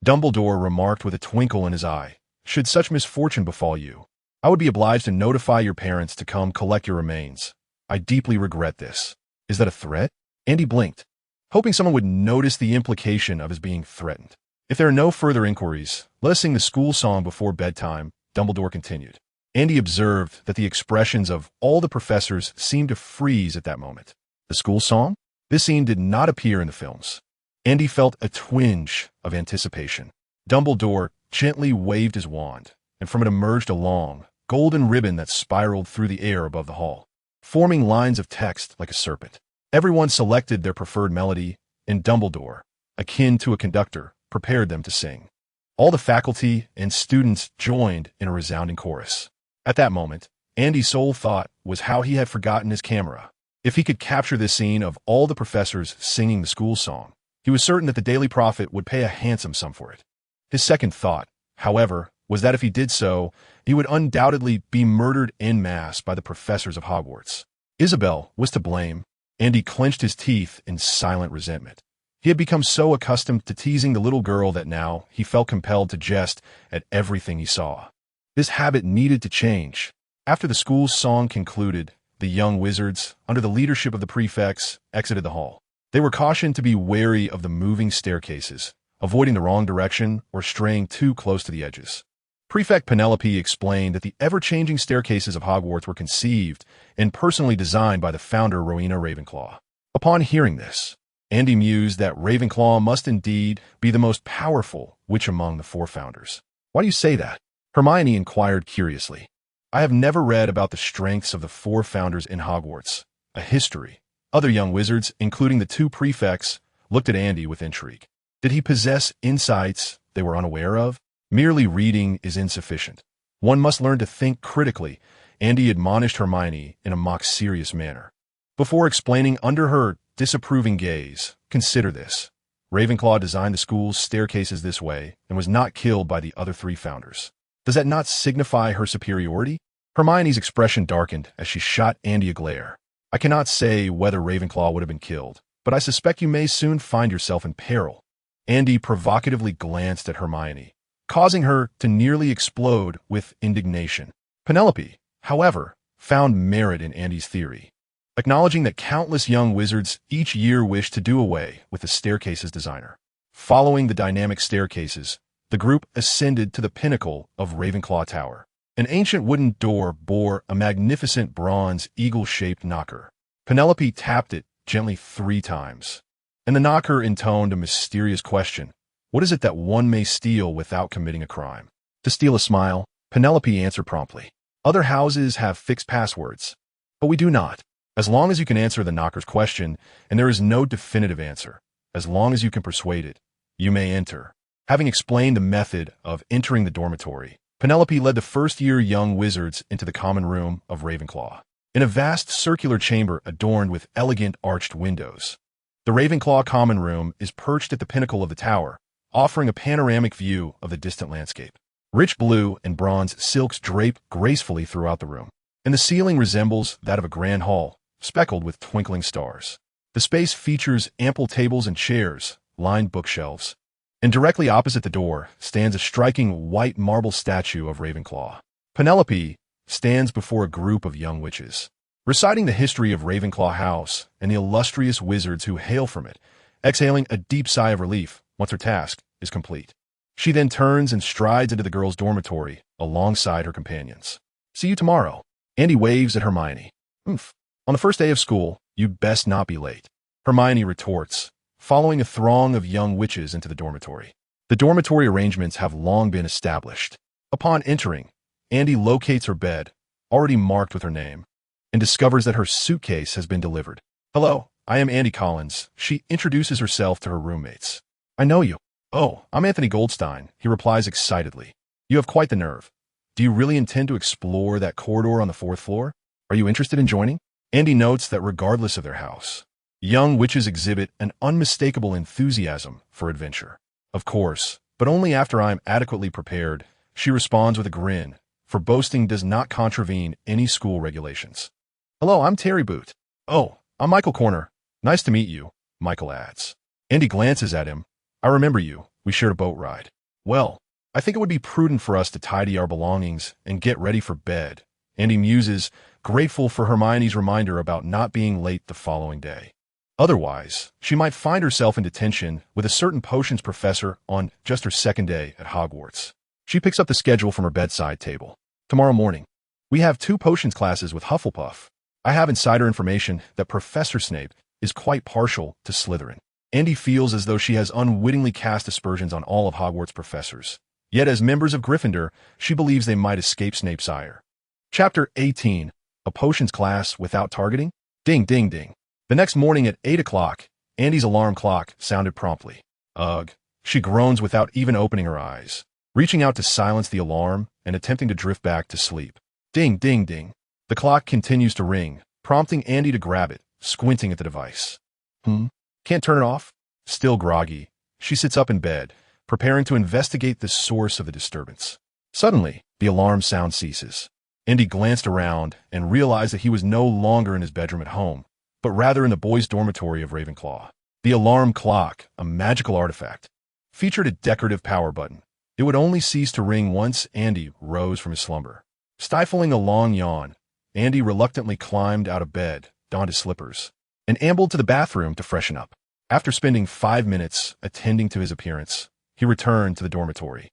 A: Dumbledore remarked with a twinkle in his eye, should such misfortune befall you, I would be obliged to notify your parents to come collect your remains. I deeply regret this. Is that a threat? Andy blinked, hoping someone would notice the implication of his being threatened. If there are no further inquiries, let us sing the school song before bedtime, Dumbledore continued. Andy observed that the expressions of all the professors seemed to freeze at that moment. The school song? This scene did not appear in the films. Andy felt a twinge of anticipation. Dumbledore gently waved his wand, and from it emerged a long, golden ribbon that spiraled through the air above the hall, forming lines of text like a serpent. Everyone selected their preferred melody, and Dumbledore, akin to a conductor, prepared them to sing. All the faculty and students joined in a resounding chorus. At that moment, Andy's sole thought was how he had forgotten his camera. If he could capture this scene of all the professors singing the school song, he was certain that the Daily Prophet would pay a handsome sum for it. His second thought, however, was that if he did so, he would undoubtedly be murdered en masse by the professors of Hogwarts. Isabel was to blame. Andy clenched his teeth in silent resentment. He had become so accustomed to teasing the little girl that now he felt compelled to jest at everything he saw. This habit needed to change. After the school's song concluded, the young wizards, under the leadership of the prefects, exited the hall. They were cautioned to be wary of the moving staircases, avoiding the wrong direction or straying too close to the edges. Prefect Penelope explained that the ever-changing staircases of Hogwarts were conceived and personally designed by the founder Rowena Ravenclaw. Upon hearing this, Andy mused that Ravenclaw must indeed be the most powerful witch among the four founders. Why do you say that? Hermione inquired curiously. I have never read about the strengths of the four founders in Hogwarts, a history. Other young wizards, including the two prefects, looked at Andy with intrigue. Did he possess insights they were unaware of? Merely reading is insufficient. One must learn to think critically. Andy admonished Hermione in a mock-serious manner. Before explaining under her disapproving gaze, consider this. Ravenclaw designed the school's staircases this way and was not killed by the other three founders. Does that not signify her superiority? Hermione's expression darkened as she shot Andy a glare. I cannot say whether Ravenclaw would have been killed, but I suspect you may soon find yourself in peril. Andy provocatively glanced at Hermione, causing her to nearly explode with indignation. Penelope, however, found merit in Andy's theory, acknowledging that countless young wizards each year wish to do away with the staircase's designer. Following the dynamic staircases, the group ascended to the pinnacle of Ravenclaw Tower. An ancient wooden door bore a magnificent bronze eagle-shaped knocker. Penelope tapped it gently 3 times, and the knocker intoned a mysterious question. What is it that one may steal without committing a crime? To steal a smile, Penelope answered promptly. Other houses have fixed passwords, but we do not. As long as you can answer the knocker's question, and there is no definitive answer, as long as you can persuade it, you may enter. Having explained the method of entering the dormitory, Penelope led the first-year young wizards into the common room of Ravenclaw. In a vast circular chamber adorned with elegant arched windows, the Ravenclaw common room is perched at the pinnacle of the tower, offering a panoramic view of the distant landscape. Rich blue and bronze silks drape gracefully throughout the room, and the ceiling resembles that of a grand hall, speckled with twinkling stars. The space features ample tables and chairs, lined bookshelves, and directly opposite the door stands a striking white marble statue of Ravenclaw. Penelope stands before a group of young witches, reciting the history of Ravenclaw House and the illustrious wizards who hail from it, exhaling a deep sigh of relief once her task is complete. She then turns and strides into the girls' dormitory alongside her companions. See you tomorrow. Andy waves at Hermione. Oomph. On the first day of school, you'd best not be late. Hermione retorts, following a throng of young witches into the dormitory. The dormitory arrangements have long been established. Upon entering, Andy locates her bed, already marked with her name, and discovers that her suitcase has been delivered. Hello, I am Andy Collins. She introduces herself to her roommates. I know you. Oh, I'm Anthony Goldstein, he replies excitedly. You have quite the nerve. Do you really intend to explore that corridor on the 4th floor? Are you interested in joining? Andy notes that regardless of their house, young witches exhibit an unmistakable enthusiasm for adventure. Of course, but only after I am adequately prepared, she responds with a grin, for boasting does not contravene any school regulations. Hello, I'm Terry Boot. Oh, I'm Michael Corner. Nice to meet you, Michael adds. Andy glances at him. I remember you. We shared a boat ride. Well, I think it would be prudent for us to tidy our belongings and get ready for bed. Andy muses, grateful for Hermione's reminder about not being late the following day. Otherwise, she might find herself in detention with a certain potions professor on just her 2nd day at Hogwarts. She picks up the schedule from her bedside table. Tomorrow morning, we have 2 potions classes with Hufflepuff. I have insider information that Professor Snape is quite partial to Slytherin. Andy feels as though she has unwittingly cast aspersions on all of Hogwarts' professors. Yet as members of Gryffindor, she believes they might escape Snape's ire. Chapter 18. A Potions Class Without Targeting? Ding, ding, ding. The next morning at 8 o'clock, Andy's alarm clock sounded promptly. Ugh. She groans without even opening her eyes, reaching out to silence the alarm and attempting to drift back to sleep. Ding, ding, ding. The clock continues to ring, prompting Andy to grab it, squinting at the device. Can't turn it off? Still groggy, she sits up in bed, preparing to investigate the source of the disturbance. Suddenly, the alarm sound ceases. Andy glanced around and realized that he was no longer in his bedroom at home, but rather in the boys' dormitory of Ravenclaw. The alarm clock, a magical artifact, featured a decorative power button. It would only cease to ring once Andy rose from his slumber. Stifling a long yawn, Andy reluctantly climbed out of bed, donned his slippers, and ambled to the bathroom to freshen up. After spending 5 minutes attending to his appearance, he returned to the dormitory,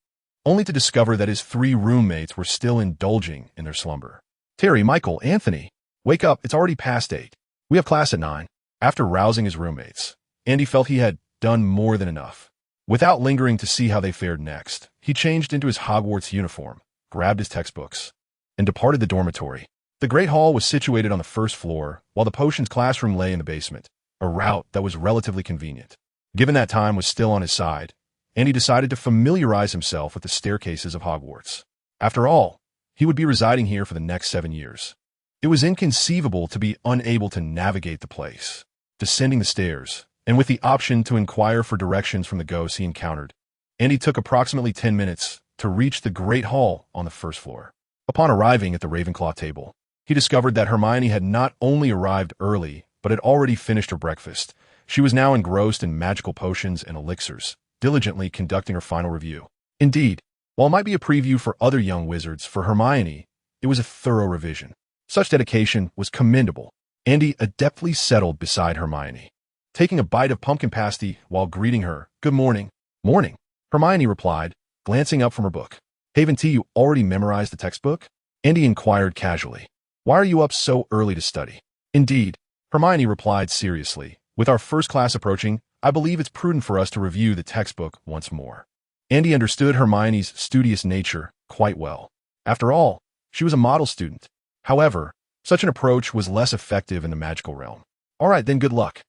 A: only to discover that his 3 roommates were still indulging in their slumber. Terry, Michael, Anthony, wake up, it's already past 8. We have class at 9. After rousing his roommates, Andy felt he had done more than enough. Without lingering to see how they fared next, he changed into his Hogwarts uniform, grabbed his textbooks, and departed the dormitory. The Great Hall was situated on the 1st floor, while the potions classroom lay in the basement, a route that was relatively convenient. Given that time was still on his side, Andy decided to familiarize himself with the staircases of Hogwarts. After all, he would be residing here for the next 7 years. It was inconceivable to be unable to navigate the place. Descending the stairs, and with the option to inquire for directions from the ghosts he encountered, Andy took approximately 10 minutes to reach the Great Hall on the 1st floor. Upon arriving at the Ravenclaw table, he discovered that Hermione had not only arrived early, but had already finished her breakfast. She was now engrossed in magical potions and elixirs, diligently conducting her final review. Indeed, While it might be a preview for other young wizards, for Hermione, it was a thorough revision. Such dedication was commendable. Andy adeptly settled beside Hermione, taking a bite of pumpkin pasty while greeting her. "Good morning." "Morning," Hermione replied, glancing up from her book. "Haven't you already memorized the textbook?" Andy inquired casually. "Why are you up so early to study?" "Indeed," Hermione replied seriously. "With our first class approaching, I believe it's prudent for us to review the textbook once more." Andy understood Hermione's studious nature quite well. After all, she was a model student. However, such an approach was less effective in the magical realm. "All right, then, good luck."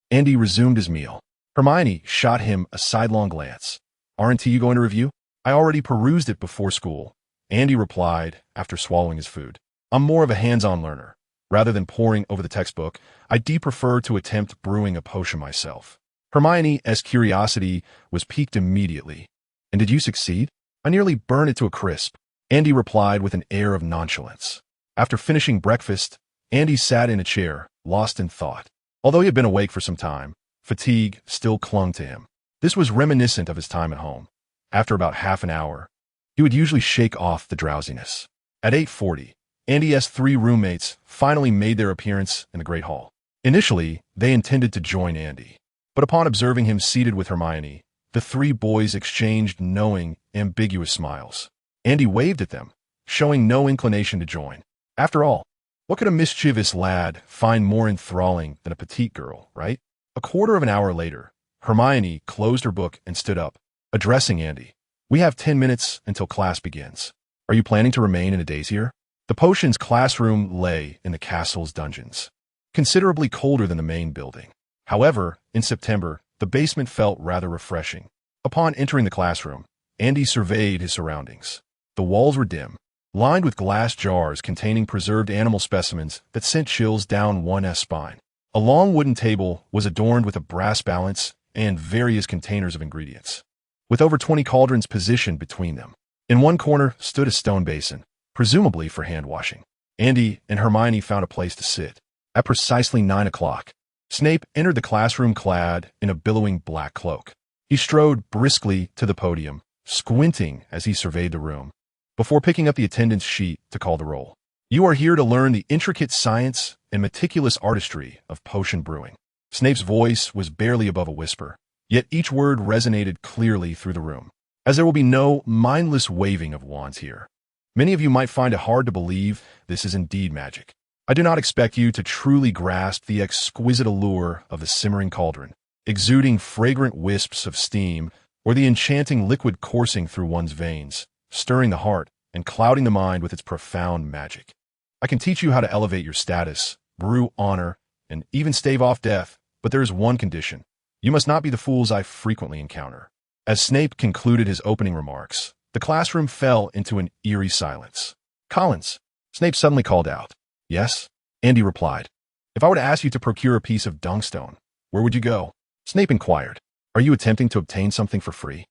A: Andy resumed his meal. Hermione shot him a sidelong glance. "Aren't you going to review?" "I already perused it before school," Andy replied after swallowing his food. "I'm more of a hands-on learner. Rather than poring over the textbook, I prefer to attempt brewing a potion myself." Hermione's curiosity was piqued immediately. "And did you succeed?" "I nearly burned it to a crisp," Andy replied with an air of nonchalance. After finishing breakfast, Andy sat in a chair, lost in thought. Although he had been awake for some time, fatigue still clung to him. This was reminiscent of his time at home. After about half an hour, he would usually shake off the drowsiness. At 8:40, Andy's 3 roommates finally made their appearance in the Great Hall. Initially, they intended to join Andy, but upon observing him seated with Hermione, the 3 boys exchanged knowing, ambiguous smiles. Andy waved at them, showing no inclination to join. After all, what could a mischievous lad find more enthralling than a petite girl, right? A quarter of an hour later, Hermione closed her book and stood up, addressing Andy. "We have 10 minutes until class begins. Are you planning to remain in a daze here?" The potions classroom lay in the castle's dungeons, considerably colder than the main building. However, in September, the basement felt rather refreshing. Upon entering the classroom, Andy surveyed his surroundings. The walls were dim, lined with glass jars containing preserved animal specimens that sent chills down one's spine. A long wooden table was adorned with a brass balance and various containers of ingredients, with over 20 cauldrons positioned between them. In one corner stood a stone basin, presumably for hand washing. Andy and Hermione found a place to sit. At precisely 9 o'clock, Snape entered the classroom clad in a billowing black cloak. He strode briskly to the podium, squinting as he surveyed the room, before picking up the attendance sheet to call the roll. "You are here to learn the intricate science and meticulous artistry of potion brewing." Snape's voice was barely above a whisper, yet each word resonated clearly through the room. "As there will be no mindless waving of wands here. Many of you might find it hard to believe this is indeed magic. I do not expect you to truly grasp the exquisite allure of the simmering cauldron, exuding fragrant wisps of steam, or the enchanting liquid coursing through one's veins, stirring the heart and clouding the mind with its profound magic. I can teach you how to elevate your status, brew honor, and even stave off death, but there is one condition. You must not be the fools I frequently encounter." As Snape concluded his opening remarks, the classroom fell into an eerie silence. "Collins," Snape suddenly called out. "Yes?" Andy replied. "If I were to ask you to procure a piece of dungstone, where would you go?" Snape inquired. "Are you attempting to obtain something for free?"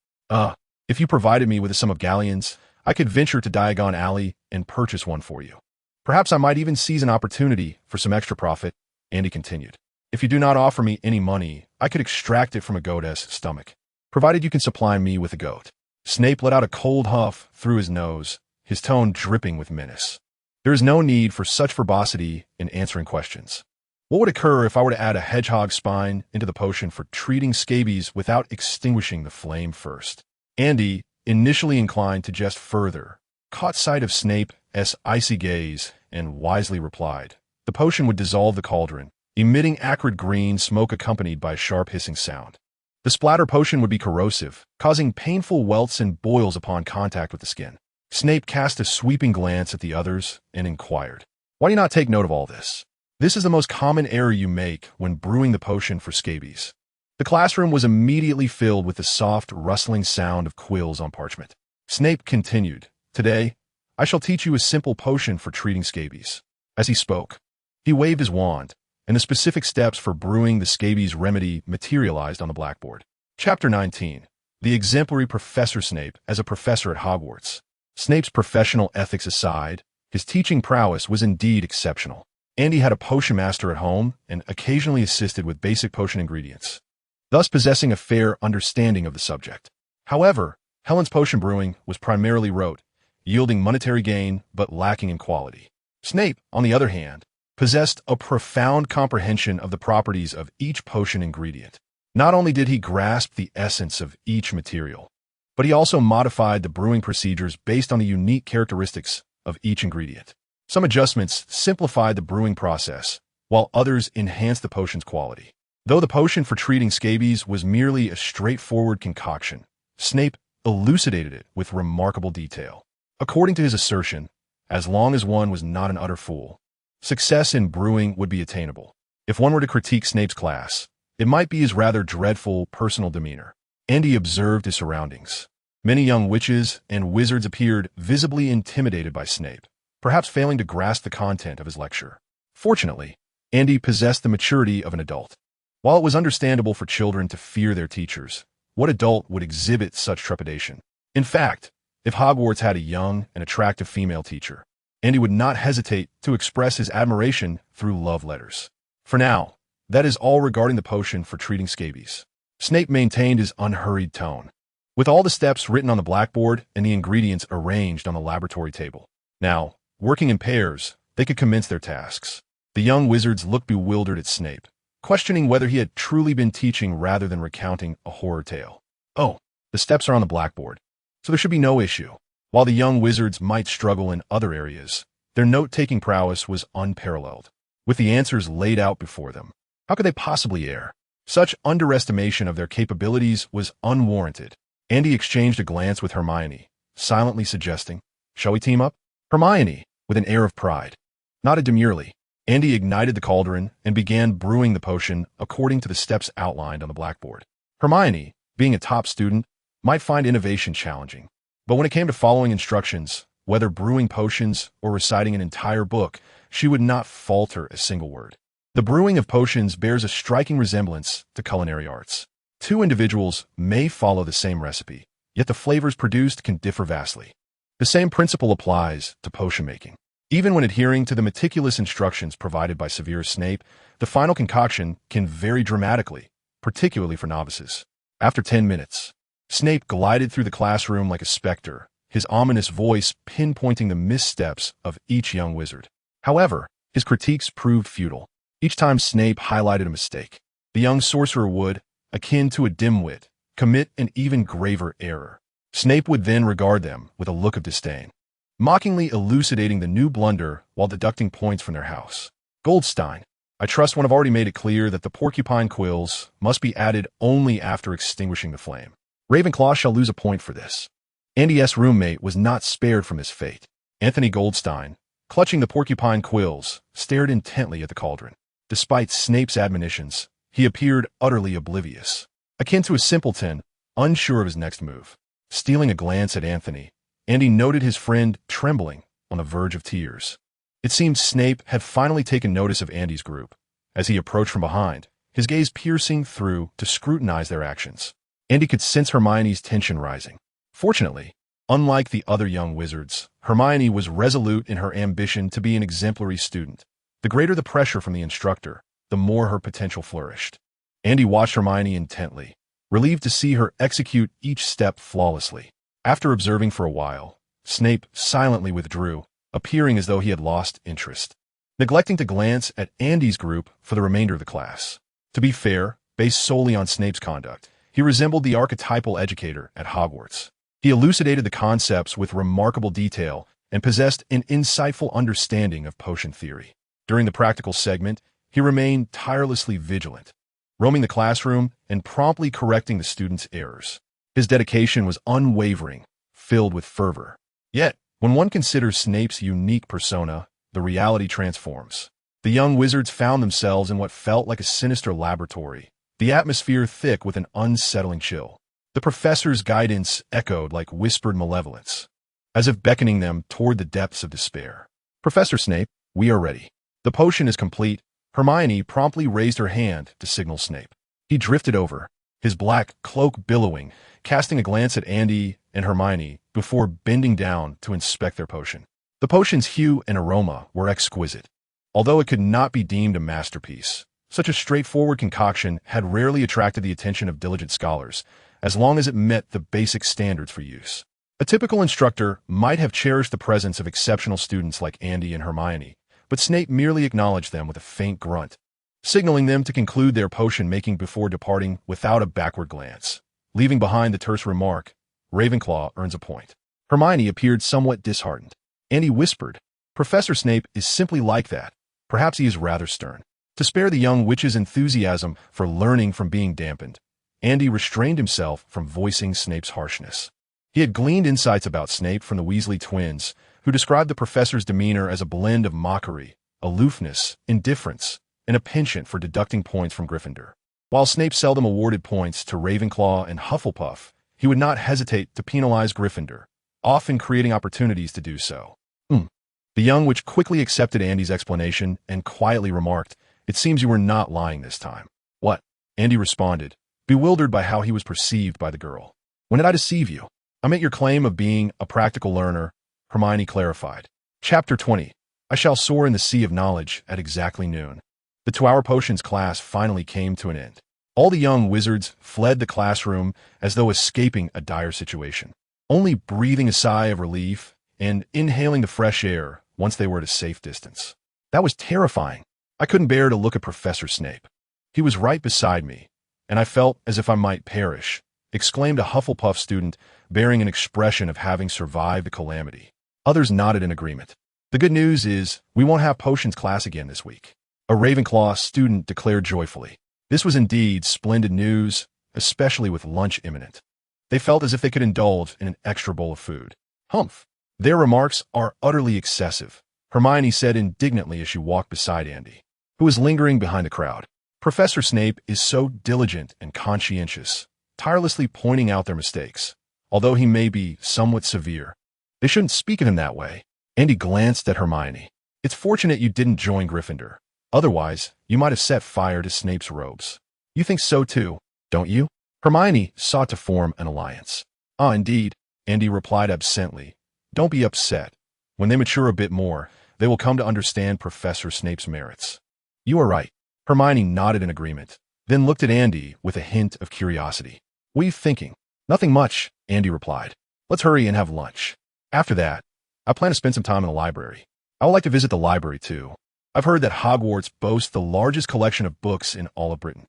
A: If you provided me with a sum of galleons, I could venture to Diagon Alley and purchase one for you. Perhaps I might even seize an opportunity for some extra profit," Andy continued. "If you do not offer me any money, I could extract it from a goat's stomach, provided you can supply me with a goat." Snape let out a cold huff through his nose, his tone dripping with menace. "There is no need for such verbosity in answering questions. What would occur if I were to add a hedgehog spine into the potion for treating scabies without extinguishing the flame first?" Andy, initially inclined to jest further, caught sight of Snape's icy gaze and wisely replied. "The potion would dissolve the cauldron, emitting acrid green smoke accompanied by a sharp hissing sound. The splatter potion would be corrosive, causing painful welts and boils upon contact with the skin." Snape cast a sweeping glance at the others and inquired, "Why do you not take note of all this? This is the most common error you make when brewing the potion for scabies." The classroom was immediately filled with the soft, rustling sound of quills on parchment. Snape continued, "Today, I shall teach you a simple potion for treating scabies." As he spoke, he waved his wand, and the specific steps for brewing the scabies remedy materialized on the blackboard. Chapter 19. The exemplary Professor Snape as a professor at Hogwarts. Snape's professional ethics aside, his teaching prowess was indeed exceptional. Andy had a potion master at home and occasionally assisted with basic potion ingredients, thus possessing a fair understanding of the subject. However, Helen's potion brewing was primarily rote, yielding monetary gain but lacking in quality. Snape, on the other hand, possessed a profound comprehension of the properties of each potion ingredient. Not only did he grasp the essence of each material, but he also modified the brewing procedures based on the unique characteristics of each ingredient. Some adjustments simplified the brewing process, while others enhanced the potion's quality. Though the potion for treating scabies was merely a straightforward concoction, Snape elucidated it with remarkable detail. According to his assertion, as long as one was not an utter fool, success in brewing would be attainable. If one were to critique Snape's class, it might be his rather dreadful personal demeanor. Andy observed his surroundings. Many young witches and wizards appeared visibly intimidated by Snape, perhaps failing to grasp the content of his lecture. Fortunately, Andy possessed the maturity of an adult. While it was understandable for children to fear their teachers, what adult would exhibit such trepidation? In fact, if Hogwarts had a young and attractive female teacher, Andy would not hesitate to express his admiration through love letters. For now, that is all regarding the potion for treating scabies. Snape maintained his unhurried tone, with all the steps written on the blackboard and the ingredients arranged on the laboratory table. Now, working in pairs, they could commence their tasks. The young wizards looked bewildered at Snape, questioning whether he had truly been teaching rather than recounting a horror tale. Oh, the steps are on the blackboard, so there should be no issue. While the young wizards might struggle in other areas, their note-taking prowess was unparalleled. With the answers laid out before them, how could they possibly err? Such underestimation of their capabilities was unwarranted. Andy exchanged a glance with Hermione, silently suggesting, "Shall we team up?" Hermione, with an air of pride, nodded demurely. Andy ignited the cauldron and began brewing the potion according to the steps outlined on the blackboard. Hermione, being a top student, might find innovation challenging, but when it came to following instructions, whether brewing potions or reciting an entire book, she would not falter a single word. The brewing of potions bears a striking resemblance to culinary arts. Two individuals may follow the same recipe, yet the flavors produced can differ vastly. The same principle applies to potion making. Even when adhering to the meticulous instructions provided by Severus Snape, the final concoction can vary dramatically, particularly for novices. After 10 minutes, Snape glided through the classroom like a specter, his ominous voice pinpointing the missteps of each young wizard. However, his critiques proved futile. Each time Snape highlighted a mistake, the young sorcerer would, akin to a dimwit, commit an even graver error. Snape would then regard them with a look of disdain, mockingly elucidating the new blunder while deducting points from their house. Goldstein, I trust one have already made it clear that the porcupine quills must be added only after extinguishing the flame. Ravenclaw shall lose a point for this. Andy's roommate was not spared from his fate. Anthony Goldstein, clutching the porcupine quills, stared intently at the cauldron. Despite Snape's admonitions, he appeared utterly oblivious, akin to a simpleton, unsure of his next move. Stealing a glance at Anthony, Andy noted his friend trembling on the verge of tears. It seemed Snape had finally taken notice of Andy's group. As he approached from behind, his gaze piercing through to scrutinize their actions. Andy could sense Hermione's tension rising. Fortunately, unlike the other young wizards, Hermione was resolute in her ambition to be an exemplary student. The greater the pressure from the instructor, the more her potential flourished. Andy watched Hermione intently, relieved to see her execute each step flawlessly. After observing for a while, Snape silently withdrew, appearing as though he had lost interest, neglecting to glance at Andy's group for the remainder of the class. To be fair, based solely on Snape's conduct, he resembled the archetypal educator at Hogwarts. He elucidated the concepts with remarkable detail and possessed an insightful understanding of potion theory. During the practical segment, he remained tirelessly vigilant, roaming the classroom and promptly correcting the students' errors. His dedication was unwavering, filled with fervor. Yet, when one considers Snape's unique persona, the reality transforms. The young wizards found themselves in what felt like a sinister laboratory, the atmosphere thick with an unsettling chill. The professor's guidance echoed like whispered malevolence, as if beckoning them toward the depths of despair. "Professor Snape, we are ready. The potion is complete." Hermione promptly raised her hand to signal Snape. He drifted over, his black cloak billowing, casting a glance at Andy and Hermione before bending down to inspect their potion. The potion's hue and aroma were exquisite. Although it could not be deemed a masterpiece, such a straightforward concoction had rarely attracted the attention of diligent scholars, as long as it met the basic standards for use. A typical instructor might have cherished the presence of exceptional students like Andy and Hermione, but Snape merely acknowledged them with a faint grunt, signaling them to conclude their potion-making before departing without a backward glance, leaving behind the terse remark, "Ravenclaw earns a point." Hermione appeared somewhat disheartened. Andy whispered, "Professor Snape is simply like that. Perhaps he is rather stern." To spare the young witch's enthusiasm for learning from being dampened, Andy restrained himself from voicing Snape's harshness. He had gleaned insights about Snape from the Weasley twins, who described the professor's demeanor as a blend of mockery, aloofness, indifference, and a penchant for deducting points from Gryffindor. While Snape seldom awarded points to Ravenclaw and Hufflepuff, he would not hesitate to penalize Gryffindor, often creating opportunities to do so. The young witch quickly accepted Andy's explanation and quietly remarked, "It seems you were not lying this time." "What?" Andy responded, bewildered by how he was perceived by the girl. "When did I deceive you?" "I meant your claim of being a practical learner," Hermione clarified. Chapter 20. I shall soar in the sea of knowledge at exactly noon. The 2-hour potions class finally came to an end. All the young wizards fled the classroom as though escaping a dire situation, only breathing a sigh of relief and inhaling the fresh air once they were at a safe distance. That was terrifying. I couldn't bear to look at Professor Snape. He was right beside me, and I felt as if I might perish, exclaimed a Hufflepuff student bearing an expression of having survived a calamity. Others nodded in agreement. "The good news is we won't have potions class again this week," a Ravenclaw student declared joyfully. This was indeed splendid news, especially with lunch imminent. They felt as if they could indulge in an extra bowl of food. "Humph. Their remarks are utterly excessive," Hermione said indignantly as she walked beside Andy, who was lingering behind the crowd. "Professor Snape is so diligent and conscientious, tirelessly pointing out their mistakes, although he may be somewhat severe. They shouldn't speak of him that way." Andy glanced at Hermione. "It's fortunate you didn't join Gryffindor. Otherwise, you might have set fire to Snape's robes." "You think so too, don't you?" Hermione sought to form an alliance. "Ah, indeed," Andy replied absently. "Don't be upset. When they mature a bit more, they will come to understand Professor Snape's merits." "You are right." Hermione nodded in agreement, then looked at Andy with a hint of curiosity. "What are you thinking?" "Nothing much," Andy replied. "Let's hurry and have lunch. After that, I plan to spend some time in the library. I would like to visit the library too. I've heard that Hogwarts boasts the largest collection of books in all of Britain."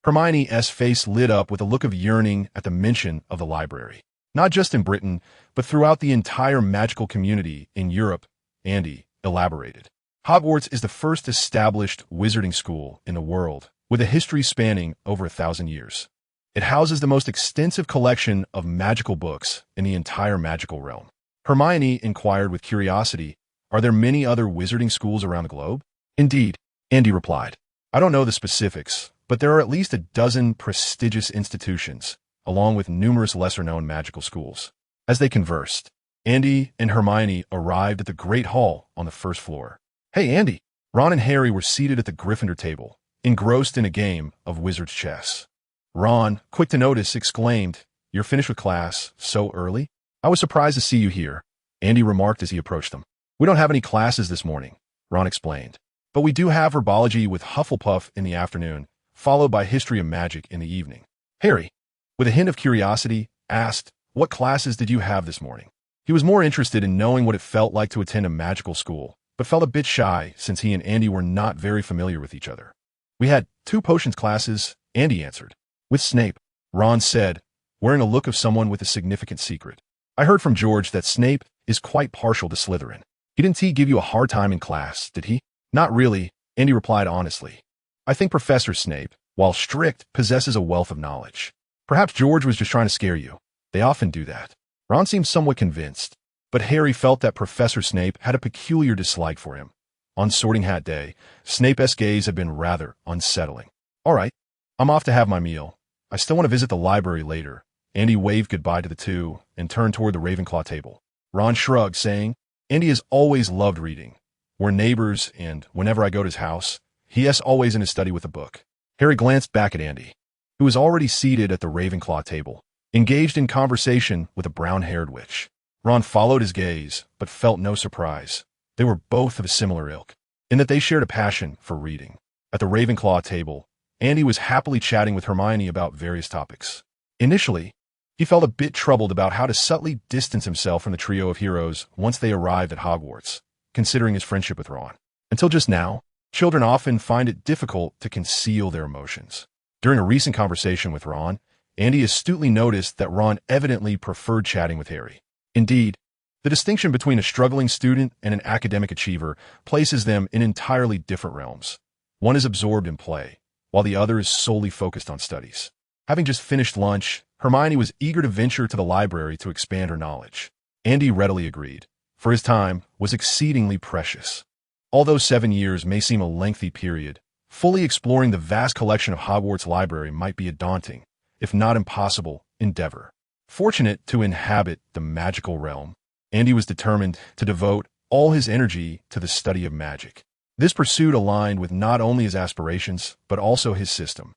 A: Hermione's face lit up with a look of yearning at the mention of the library. "Not just in Britain, but throughout the entire magical community in Europe," Andy elaborated. "Hogwarts is the first established wizarding school in the world, with a history spanning over 1,000 years. It houses the most extensive collection of magical books in the entire magical realm." Hermione inquired with curiosity, "Are there many other wizarding schools around the globe?" "Indeed," Andy replied. "I don't know the specifics, but there are at least a dozen prestigious institutions, along with numerous lesser-known magical schools." As they conversed, Andy and Hermione arrived at the Great Hall on the first floor. "Hey, Andy!" Ron and Harry were seated at the Gryffindor table, engrossed in a game of wizard's chess. Ron, quick to notice, exclaimed, "You're finished with class so early?" "I was surprised to see you here," Andy remarked as he approached them. "We don't have any classes this morning," Ron explained. "But we do have herbology with Hufflepuff in the afternoon, followed by history of magic in the evening." Harry, with a hint of curiosity, asked, "What classes did you have this morning?" He was more interested in knowing what it felt like to attend a magical school, but felt a bit shy since he and Andy were not very familiar with each other. "We had 2 potions classes," Andy answered. "With Snape," Ron said, wearing a look of someone with a significant secret. "I heard from George that Snape is quite partial to Slytherin. Didn't he give you a hard time in class, did he?" "Not really," Andy replied honestly. "I think Professor Snape, while strict, possesses a wealth of knowledge. Perhaps George was just trying to scare you. They often do that." Ron seemed somewhat convinced, but Harry felt that Professor Snape had a peculiar dislike for him. On Sorting Hat Day, Snape's gaze had been rather unsettling. "All right, I'm off to have my meal. I still want to visit the library later." Andy waved goodbye to the two and turned toward the Ravenclaw table. Ron shrugged, saying, "Andy has always loved reading. We're neighbors, and whenever I go to his house, he is always in his study with a book." Harry glanced back at Andy, who was already seated at the Ravenclaw table, engaged in conversation with a brown-haired witch. Ron followed his gaze, but felt no surprise. They were both of a similar ilk, in that they shared a passion for reading. At the Ravenclaw table, Andy was happily chatting with Hermione about various topics. Initially, he felt a bit troubled about how to subtly distance himself from the trio of heroes once they arrived at Hogwarts, considering his friendship with Ron. Until just now, children often find it difficult to conceal their emotions. During a recent conversation with Ron, Andy astutely noticed that Ron evidently preferred chatting with Harry. Indeed, the distinction between a struggling student and an academic achiever places them in entirely different realms. One is absorbed in play, while the other is solely focused on studies. Having just finished lunch, Hermione was eager to venture to the library to expand her knowledge. Andy readily agreed, for his time was exceedingly precious. Although 7 years may seem a lengthy period, fully exploring the vast collection of Hogwarts library might be a daunting, if not impossible, endeavor. Fortunate to inhabit the magical realm, Andy was determined to devote all his energy to the study of magic. This pursuit aligned with not only his aspirations, but also his system.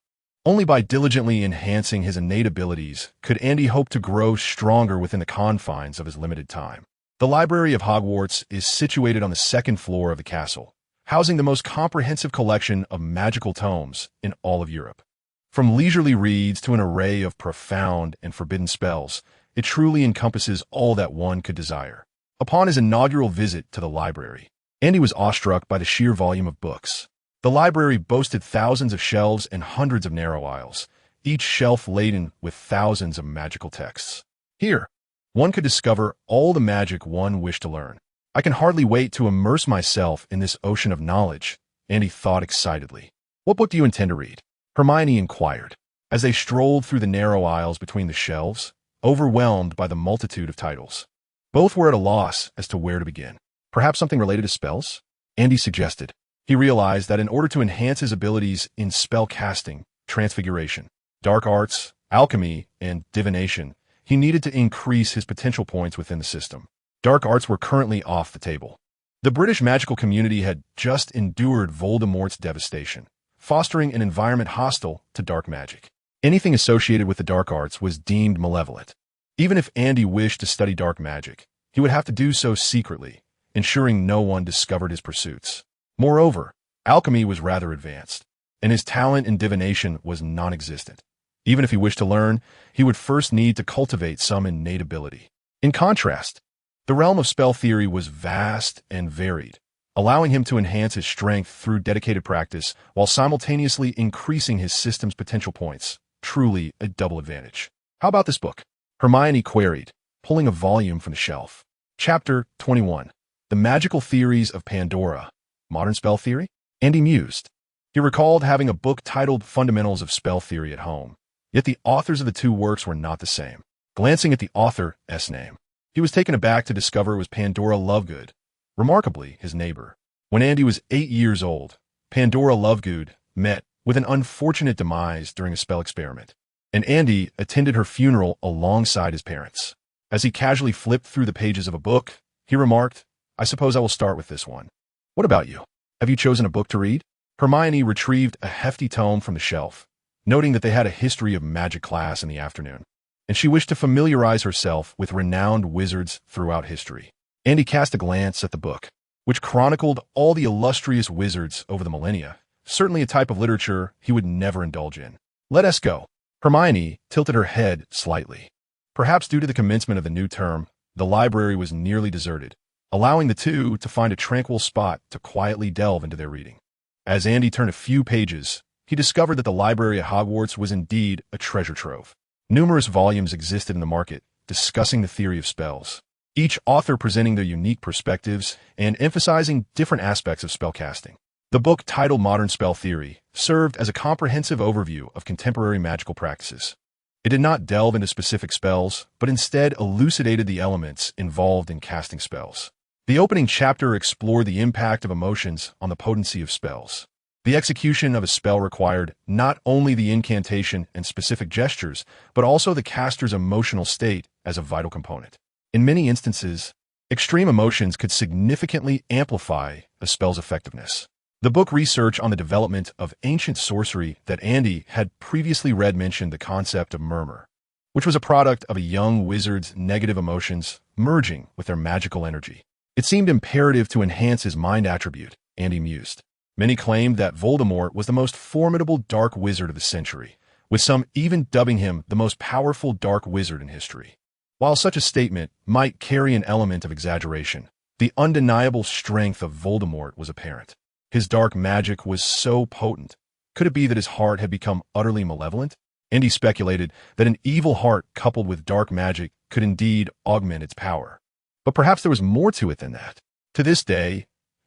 A: Only by diligently enhancing his innate abilities could Andy hope to grow stronger within the confines of his limited time. The Library of Hogwarts is situated on the second floor of the castle, housing the most comprehensive collection of magical tomes in all of Europe. From leisurely reads to an array of profound and forbidden spells, it truly encompasses all that one could desire. Upon his inaugural visit to the library, Andy was awestruck by the sheer volume of books. The library boasted thousands of shelves and hundreds of narrow aisles, each shelf laden with thousands of magical texts. Here, one could discover all the magic one wished to learn. I can hardly wait to immerse myself in this ocean of knowledge, Andy thought excitedly. What book do you intend to read? Hermione inquired, as they strolled through the narrow aisles between the shelves, overwhelmed by the multitude of titles. Both were at a loss as to where to begin. Perhaps something related to spells? Andy suggested. He realized that in order to enhance his abilities in spell casting, transfiguration, dark arts, alchemy, and divination, he needed to increase his potential points within the system. Dark arts were currently off the table. The British magical community had just endured Voldemort's devastation, fostering an environment hostile to dark magic. Anything associated with the dark arts was deemed malevolent. Even if Andy wished to study dark magic, he would have to do so secretly, ensuring no one discovered his pursuits. Moreover, alchemy was rather advanced, and his talent in divination was non-existent. Even if he wished to learn, he would first need to cultivate some innate ability. In contrast, the realm of spell theory was vast and varied, allowing him to enhance his strength through dedicated practice while simultaneously increasing his system's potential points. Truly a double advantage. How about this book? Hermione queried, pulling a volume from the shelf. Chapter 21. The Magical Theories of Pandora. Modern Spell Theory? Andy mused. He recalled having a book titled Fundamentals of Spell Theory at home, yet the authors of the two works were not the same. Glancing at the author's name, he was taken aback to discover it was Pandora Lovegood, remarkably his neighbor. When Andy was 8 years old, Pandora Lovegood met with an unfortunate demise during a spell experiment, and Andy attended her funeral alongside his parents. As he casually flipped through the pages of a book, he remarked, "I suppose I will start with this one. What about you? Have you chosen a book to read?" Hermione retrieved a hefty tome from the shelf, noting that they had a history of magic class in the afternoon, and she wished to familiarize herself with renowned wizards throughout history. Andy cast a glance at the book, which chronicled all the illustrious wizards over the millennia, certainly a type of literature he would never indulge in. "Let us go." Hermione tilted her head slightly. Perhaps due to the commencement of the new term, the library was nearly deserted, allowing the two to find a tranquil spot to quietly delve into their reading. As Andy turned a few pages, he discovered that the library at Hogwarts was indeed a treasure trove. Numerous volumes existed in the market, discussing the theory of spells, each author presenting their unique perspectives and emphasizing different aspects of spellcasting. The book, titled Modern Spell Theory, served as a comprehensive overview of contemporary magical practices. It did not delve into specific spells, but instead elucidated the elements involved in casting spells. The opening chapter explored the impact of emotions on the potency of spells. The execution of a spell required not only the incantation and specific gestures, but also the caster's emotional state as a vital component. In many instances, extreme emotions could significantly amplify a spell's effectiveness. The book research on the development of ancient sorcery that Andy had previously read mentioned the concept of murmur, which was a product of a young wizard's negative emotions merging with their magical energy. It seemed imperative to enhance his mind attribute, Andy mused. Many claimed that Voldemort was the most formidable dark wizard of the century, with some even dubbing him the most powerful dark wizard in history. While such a statement might carry an element of exaggeration, the undeniable strength of Voldemort was apparent. His dark magic was so potent. Could it be that his heart had become utterly malevolent? Andy speculated that an evil heart coupled with dark magic could indeed augment its power. But perhaps there was more to it than that. To this day,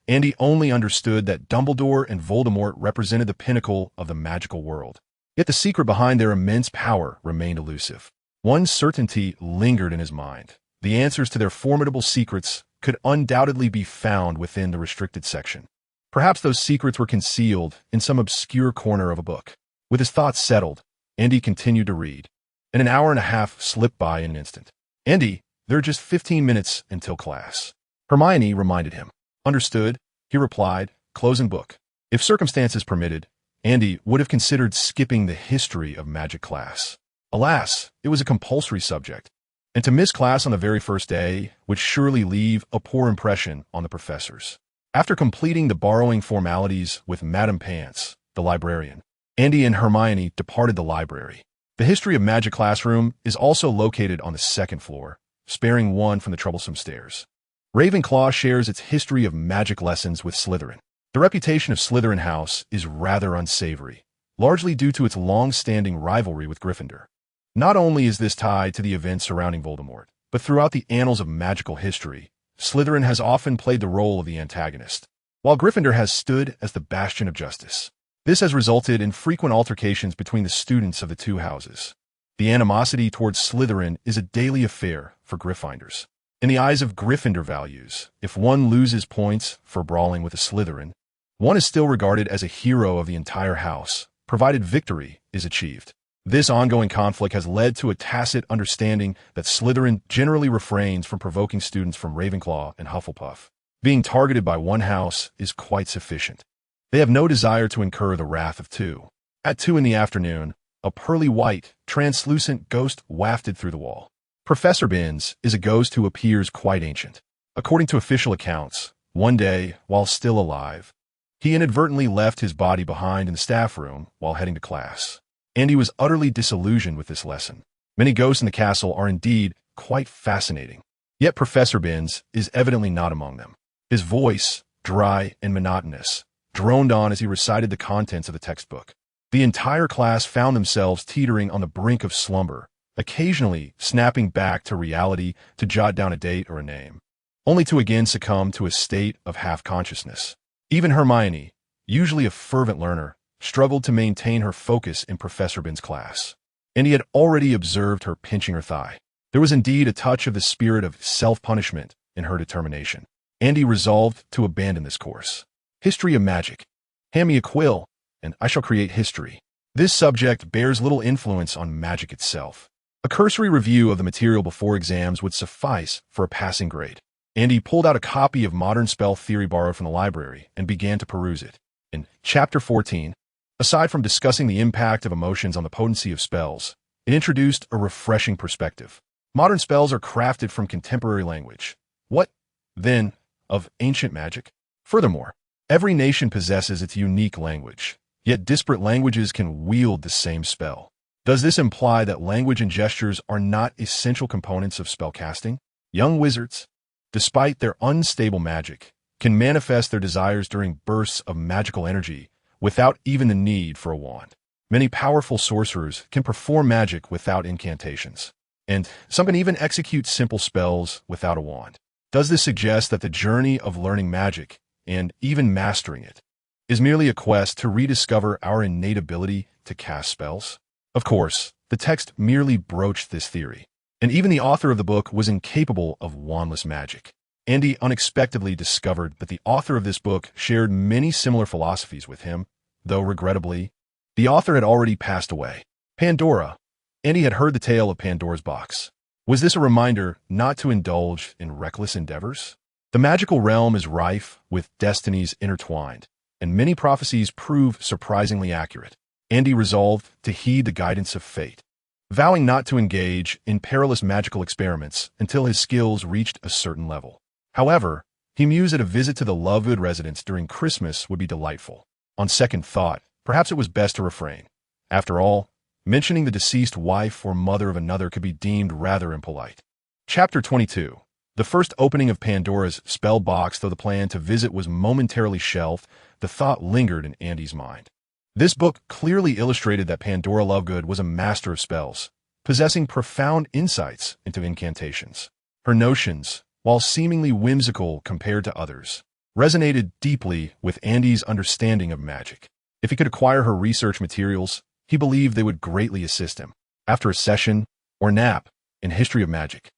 A: Andy only understood that Dumbledore and Voldemort represented the pinnacle of the magical world. Yet the secret behind their immense power remained elusive. One certainty lingered in his mind. The answers to their formidable secrets could undoubtedly be found within the restricted section. Perhaps those secrets were concealed in some obscure corner of a book. With his thoughts settled, Andy continued to read, and an hour and a half slipped by in an instant. "Andy, there are just 15 minutes until class," Hermione reminded him. "Understood," he replied, closing book. If circumstances permitted, Andy would have considered skipping the history of magic class. Alas, it was a compulsory subject, and to miss class on the very first day would surely leave a poor impression on the professors. After completing the borrowing formalities with Madame Pants, the librarian, Andy and Hermione departed the library. The History of Magic classroom is also located on the second floor, sparing one from the troublesome stairs. Ravenclaw shares its history of magic lessons with Slytherin. The reputation of Slytherin House is rather unsavory, largely due to its long-standing rivalry with Gryffindor. Not only is this tied to the events surrounding Voldemort, but throughout the annals of magical history, Slytherin has often played the role of the antagonist, while Gryffindor has stood as the bastion of justice. This has resulted in frequent altercations between the students of the two houses. The animosity towards Slytherin is a daily affair for Gryffindors. In the eyes of Gryffindor values, if one loses points for brawling with a Slytherin, one is still regarded as a hero of the entire house, provided victory is achieved. This ongoing conflict has led to a tacit understanding that Slytherin generally refrains from provoking students from Ravenclaw and Hufflepuff. Being targeted by one house is quite sufficient. They have no desire to incur the wrath of two. At 2 in the afternoon, a pearly white, translucent ghost wafted through the wall. Professor Binns is a ghost who appears quite ancient. According to official accounts, one day, while still alive, he inadvertently left his body behind in the staff room while heading to class. Andy was utterly disillusioned with this lesson. Many ghosts in the castle are indeed quite fascinating. Yet Professor Binns is evidently not among them. His voice, dry and monotonous, droned on as he recited the contents of the textbook. The entire class found themselves teetering on the brink of slumber, occasionally snapping back to reality to jot down a date or a name, only to again succumb to a state of half-consciousness. Even Hermione, usually a fervent learner, struggled to maintain her focus in Professor Binns' class, and he had already observed her pinching her thigh. There was indeed a touch of the spirit of self-punishment in her determination. Andy resolved to abandon this course. History of magic. Hand me a quill, and I shall create history. This subject bears little influence on magic itself. A cursory review of the material before exams would suffice for a passing grade. Andy pulled out a copy of Modern Spell Theory borrowed from the library and began to peruse it. In Chapter 14, aside from discussing the impact of emotions on the potency of spells, it introduced a refreshing perspective. Modern spells are crafted from contemporary language. What, then, of ancient magic? Furthermore, every nation possesses its unique language, yet disparate languages can wield the same spell. Does this imply that language and gestures are not essential components of spellcasting? Young wizards, despite their unstable magic, can manifest their desires during bursts of magical energy without even the need for a wand. Many powerful sorcerers can perform magic without incantations, and some can even execute simple spells without a wand. Does this suggest that the journey of learning magic, and even mastering it, is merely a quest to rediscover our innate ability to cast spells? Of course, the text merely broached this theory, and even the author of the book was incapable of wandless magic. Andy unexpectedly discovered that the author of this book shared many similar philosophies with him, though regrettably, the author had already passed away. Pandora. Andy had heard the tale of Pandora's box. Was this a reminder not to indulge in reckless endeavors? The magical realm is rife with destinies intertwined, and many prophecies prove surprisingly accurate. Andy resolved to heed the guidance of fate, vowing not to engage in perilous magical experiments until his skills reached a certain level. However, he mused that a visit to the Lovewood residence during Christmas would be delightful. On second thought, perhaps it was best to refrain. After all, Mentioning the deceased wife or mother of another could be deemed rather impolite. Chapter 22. The first opening of Pandora's spell box. Though the plan to visit was momentarily shelved, the thought lingered in Andy's mind. This book clearly illustrated that Pandora Lovegood was a master of spells, possessing profound insights into incantations. Her notions, while seemingly whimsical compared to others, resonated deeply with Andy's understanding of magic. If he could acquire her research materials, he believed they would greatly assist him. After a session, or nap, in History of Magic,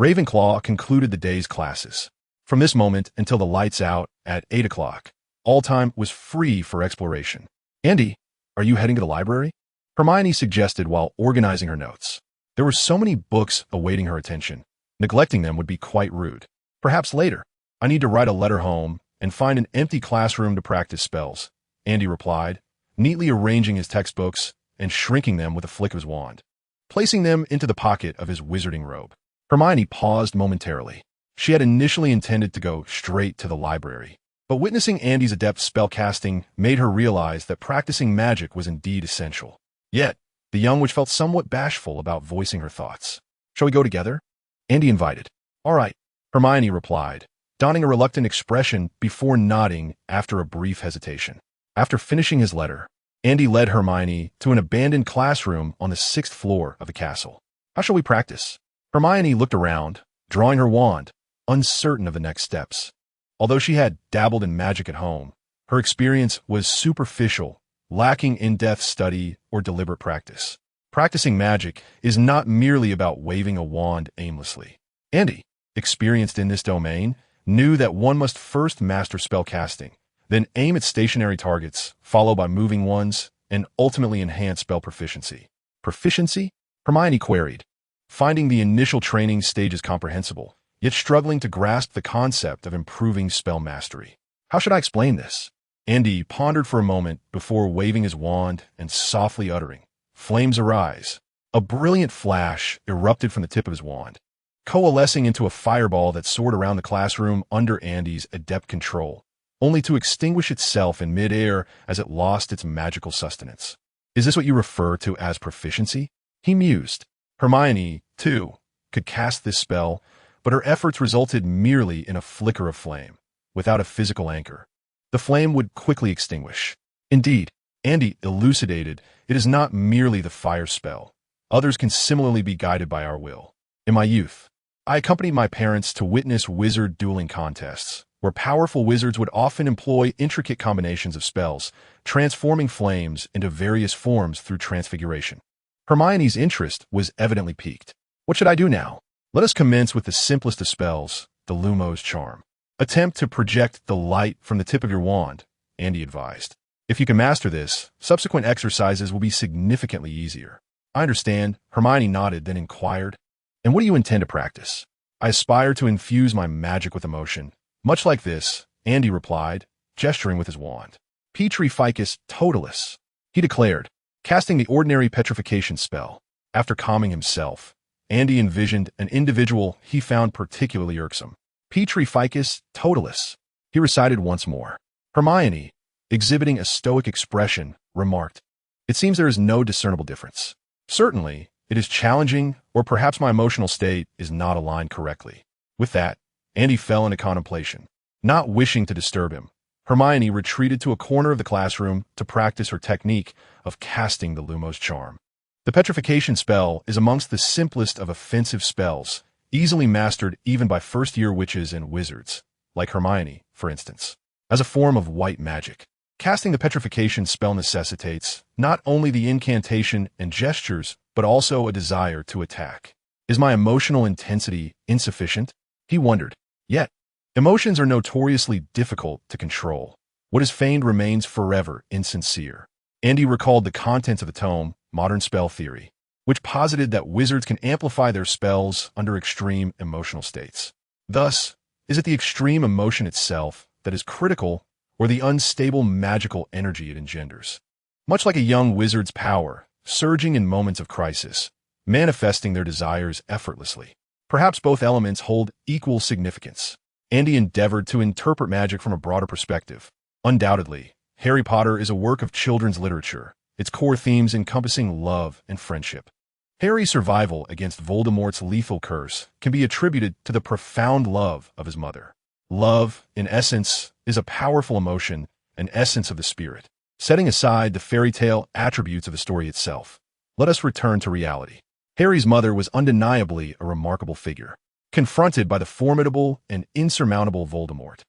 A: Ravenclaw concluded the day's classes. From this moment until the lights out at 8 o'clock, all time was free for exploration. Andy, are you heading to the library? Hermione suggested while organizing her notes. There were so many books awaiting her attention. Neglecting them would be quite rude. Perhaps later. I need to write a letter home and find an empty classroom to practice spells, Andy replied, neatly arranging his textbooks and shrinking them with a flick of his wand, placing them into the pocket of his wizarding robe. Hermione paused momentarily. She had initially intended to go straight to the library, but witnessing Andy's adept spellcasting made her realize that practicing magic was indeed essential. Yet, the young witch felt somewhat bashful about voicing her thoughts. Shall we go together? Andy invited. All right, Hermione replied, donning a reluctant expression before nodding after a brief hesitation. After finishing his letter, Andy led Hermione to an abandoned classroom on the 6th floor of the castle. How shall we practice? Hermione looked around, drawing her wand, uncertain of the next steps. Although she had dabbled in magic at home, her experience was superficial, lacking in-depth study or deliberate practice. Practicing magic is not merely about waving a wand aimlessly. Andy, experienced in this domain, knew that one must first master spellcasting, then aim at stationary targets, followed by moving ones, and ultimately enhance spell proficiency. Proficiency? Hermione queried, finding the initial training stages comprehensible, yet struggling to grasp the concept of improving spell mastery. How should I explain this? Andy pondered for a moment before waving his wand and softly uttering, "Flames arise." A brilliant flash erupted from the tip of his wand, coalescing into a fireball that soared around the classroom under Andy's adept control, only to extinguish itself in mid-air as it lost its magical sustenance. Is this what you refer to as proficiency? He mused. Hermione, too, could cast this spell, but her efforts resulted merely in a flicker of flame, without a physical anchor. The flame would quickly extinguish. Indeed, Andy elucidated, it is not merely the fire spell. Others can similarly be guided by our will. In my youth, I accompanied my parents to witness wizard dueling contests, where powerful wizards would often employ intricate combinations of spells, transforming flames into various forms through transfiguration. Hermione's interest was evidently piqued. What should I do now? Let us commence with the simplest of spells, the Lumos charm. Attempt to project the light from the tip of your wand, Andy advised. If you can master this, subsequent exercises will be significantly easier. I understand, Hermione nodded, then inquired, and what do you intend to practice? I aspire to infuse my magic with emotion. Much like this, Andy replied, gesturing with his wand. Tthe totalis, he declared, casting the ordinary petrification spell. After calming himself, Andy envisioned an individual he found particularly irksome. Tthe totalis, he recited once more. Hermione, exhibiting a stoic expression, remarked, it seems there is no discernible difference. Certainly, it is challenging, or perhaps my emotional state is not aligned correctly. With that, Andy fell into contemplation. Not wishing to disturb him, Hermione retreated to a corner of the classroom to practice her technique of casting the Lumos charm. The petrification spell is amongst the simplest of offensive spells, easily mastered even by first-year witches and wizards, like Hermione, for instance. As a form of white magic, casting the petrification spell necessitates not only the incantation and gestures, but also a desire to attack. Is my emotional intensity insufficient? He wondered. Yet, emotions are notoriously difficult to control. What is feigned remains forever insincere. Andy recalled the contents of the tome, Modern Spell Theory, which posited that wizards can amplify their spells under extreme emotional states. Thus, is it the extreme emotion itself that is critical, or the unstable magical energy it engenders? Much like a young wizard's power, surging in moments of crisis, manifesting their desires effortlessly. Perhaps both elements hold equal significance. Andy endeavored to interpret magic from a broader perspective. Undoubtedly, Harry Potter is a work of children's literature, its core themes encompassing love and friendship. Harry's survival against Voldemort's lethal curse can be attributed to the profound love of his mother. Love, in essence, is a powerful emotion, an essence of the spirit. Setting aside the fairy tale attributes of the story itself, let us return to reality. Harry's mother was undeniably a remarkable figure. Confronted by the formidable and insurmountable Voldemort,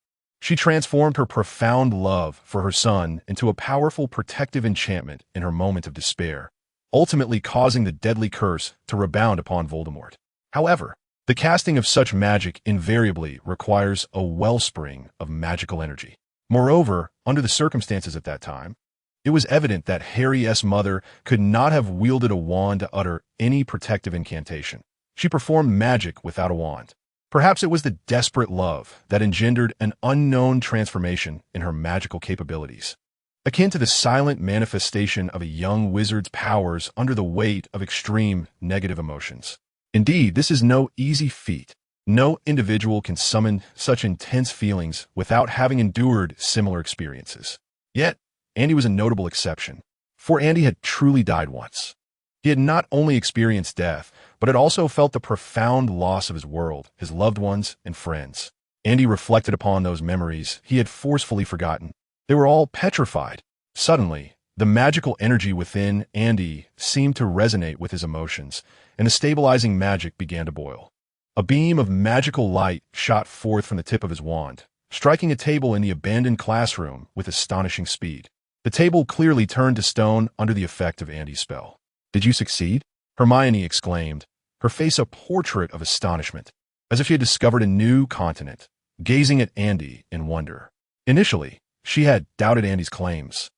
A: she transformed her profound love for her son into a powerful protective enchantment in her moment of despair, ultimately causing the deadly curse to rebound upon Voldemort. However, the casting of such magic invariably requires a wellspring of magical energy. Moreover, under the circumstances at that time, it was evident that Harry's mother could not have wielded a wand to utter any protective incantation. She performed magic without a wand. Perhaps it was the desperate love that engendered an unknown transformation in her magical capabilities, akin to the silent manifestation of a young wizard's powers under the weight of extreme negative emotions. Indeed, this is no easy feat. No individual can summon such intense feelings without having endured similar experiences. Yet, Andy was a notable exception, for Andy had truly died once. He had not only experienced death, but had also felt the profound loss of his world, his loved ones, and friends. Andy reflected upon those memories he had forcefully forgotten. They were all petrified. Suddenly, the magical energy within Andy seemed to resonate with his emotions, and a stabilizing magic began to boil. A beam of magical light shot forth from the tip of his wand, striking a table in the abandoned classroom with astonishing speed. The table clearly turned to stone under the effect of Andy's spell. "Did you succeed?" Hermione exclaimed, her face a portrait of astonishment, as if she had discovered a new continent, gazing at Andy in wonder. Initially, she had doubted Andy's claims,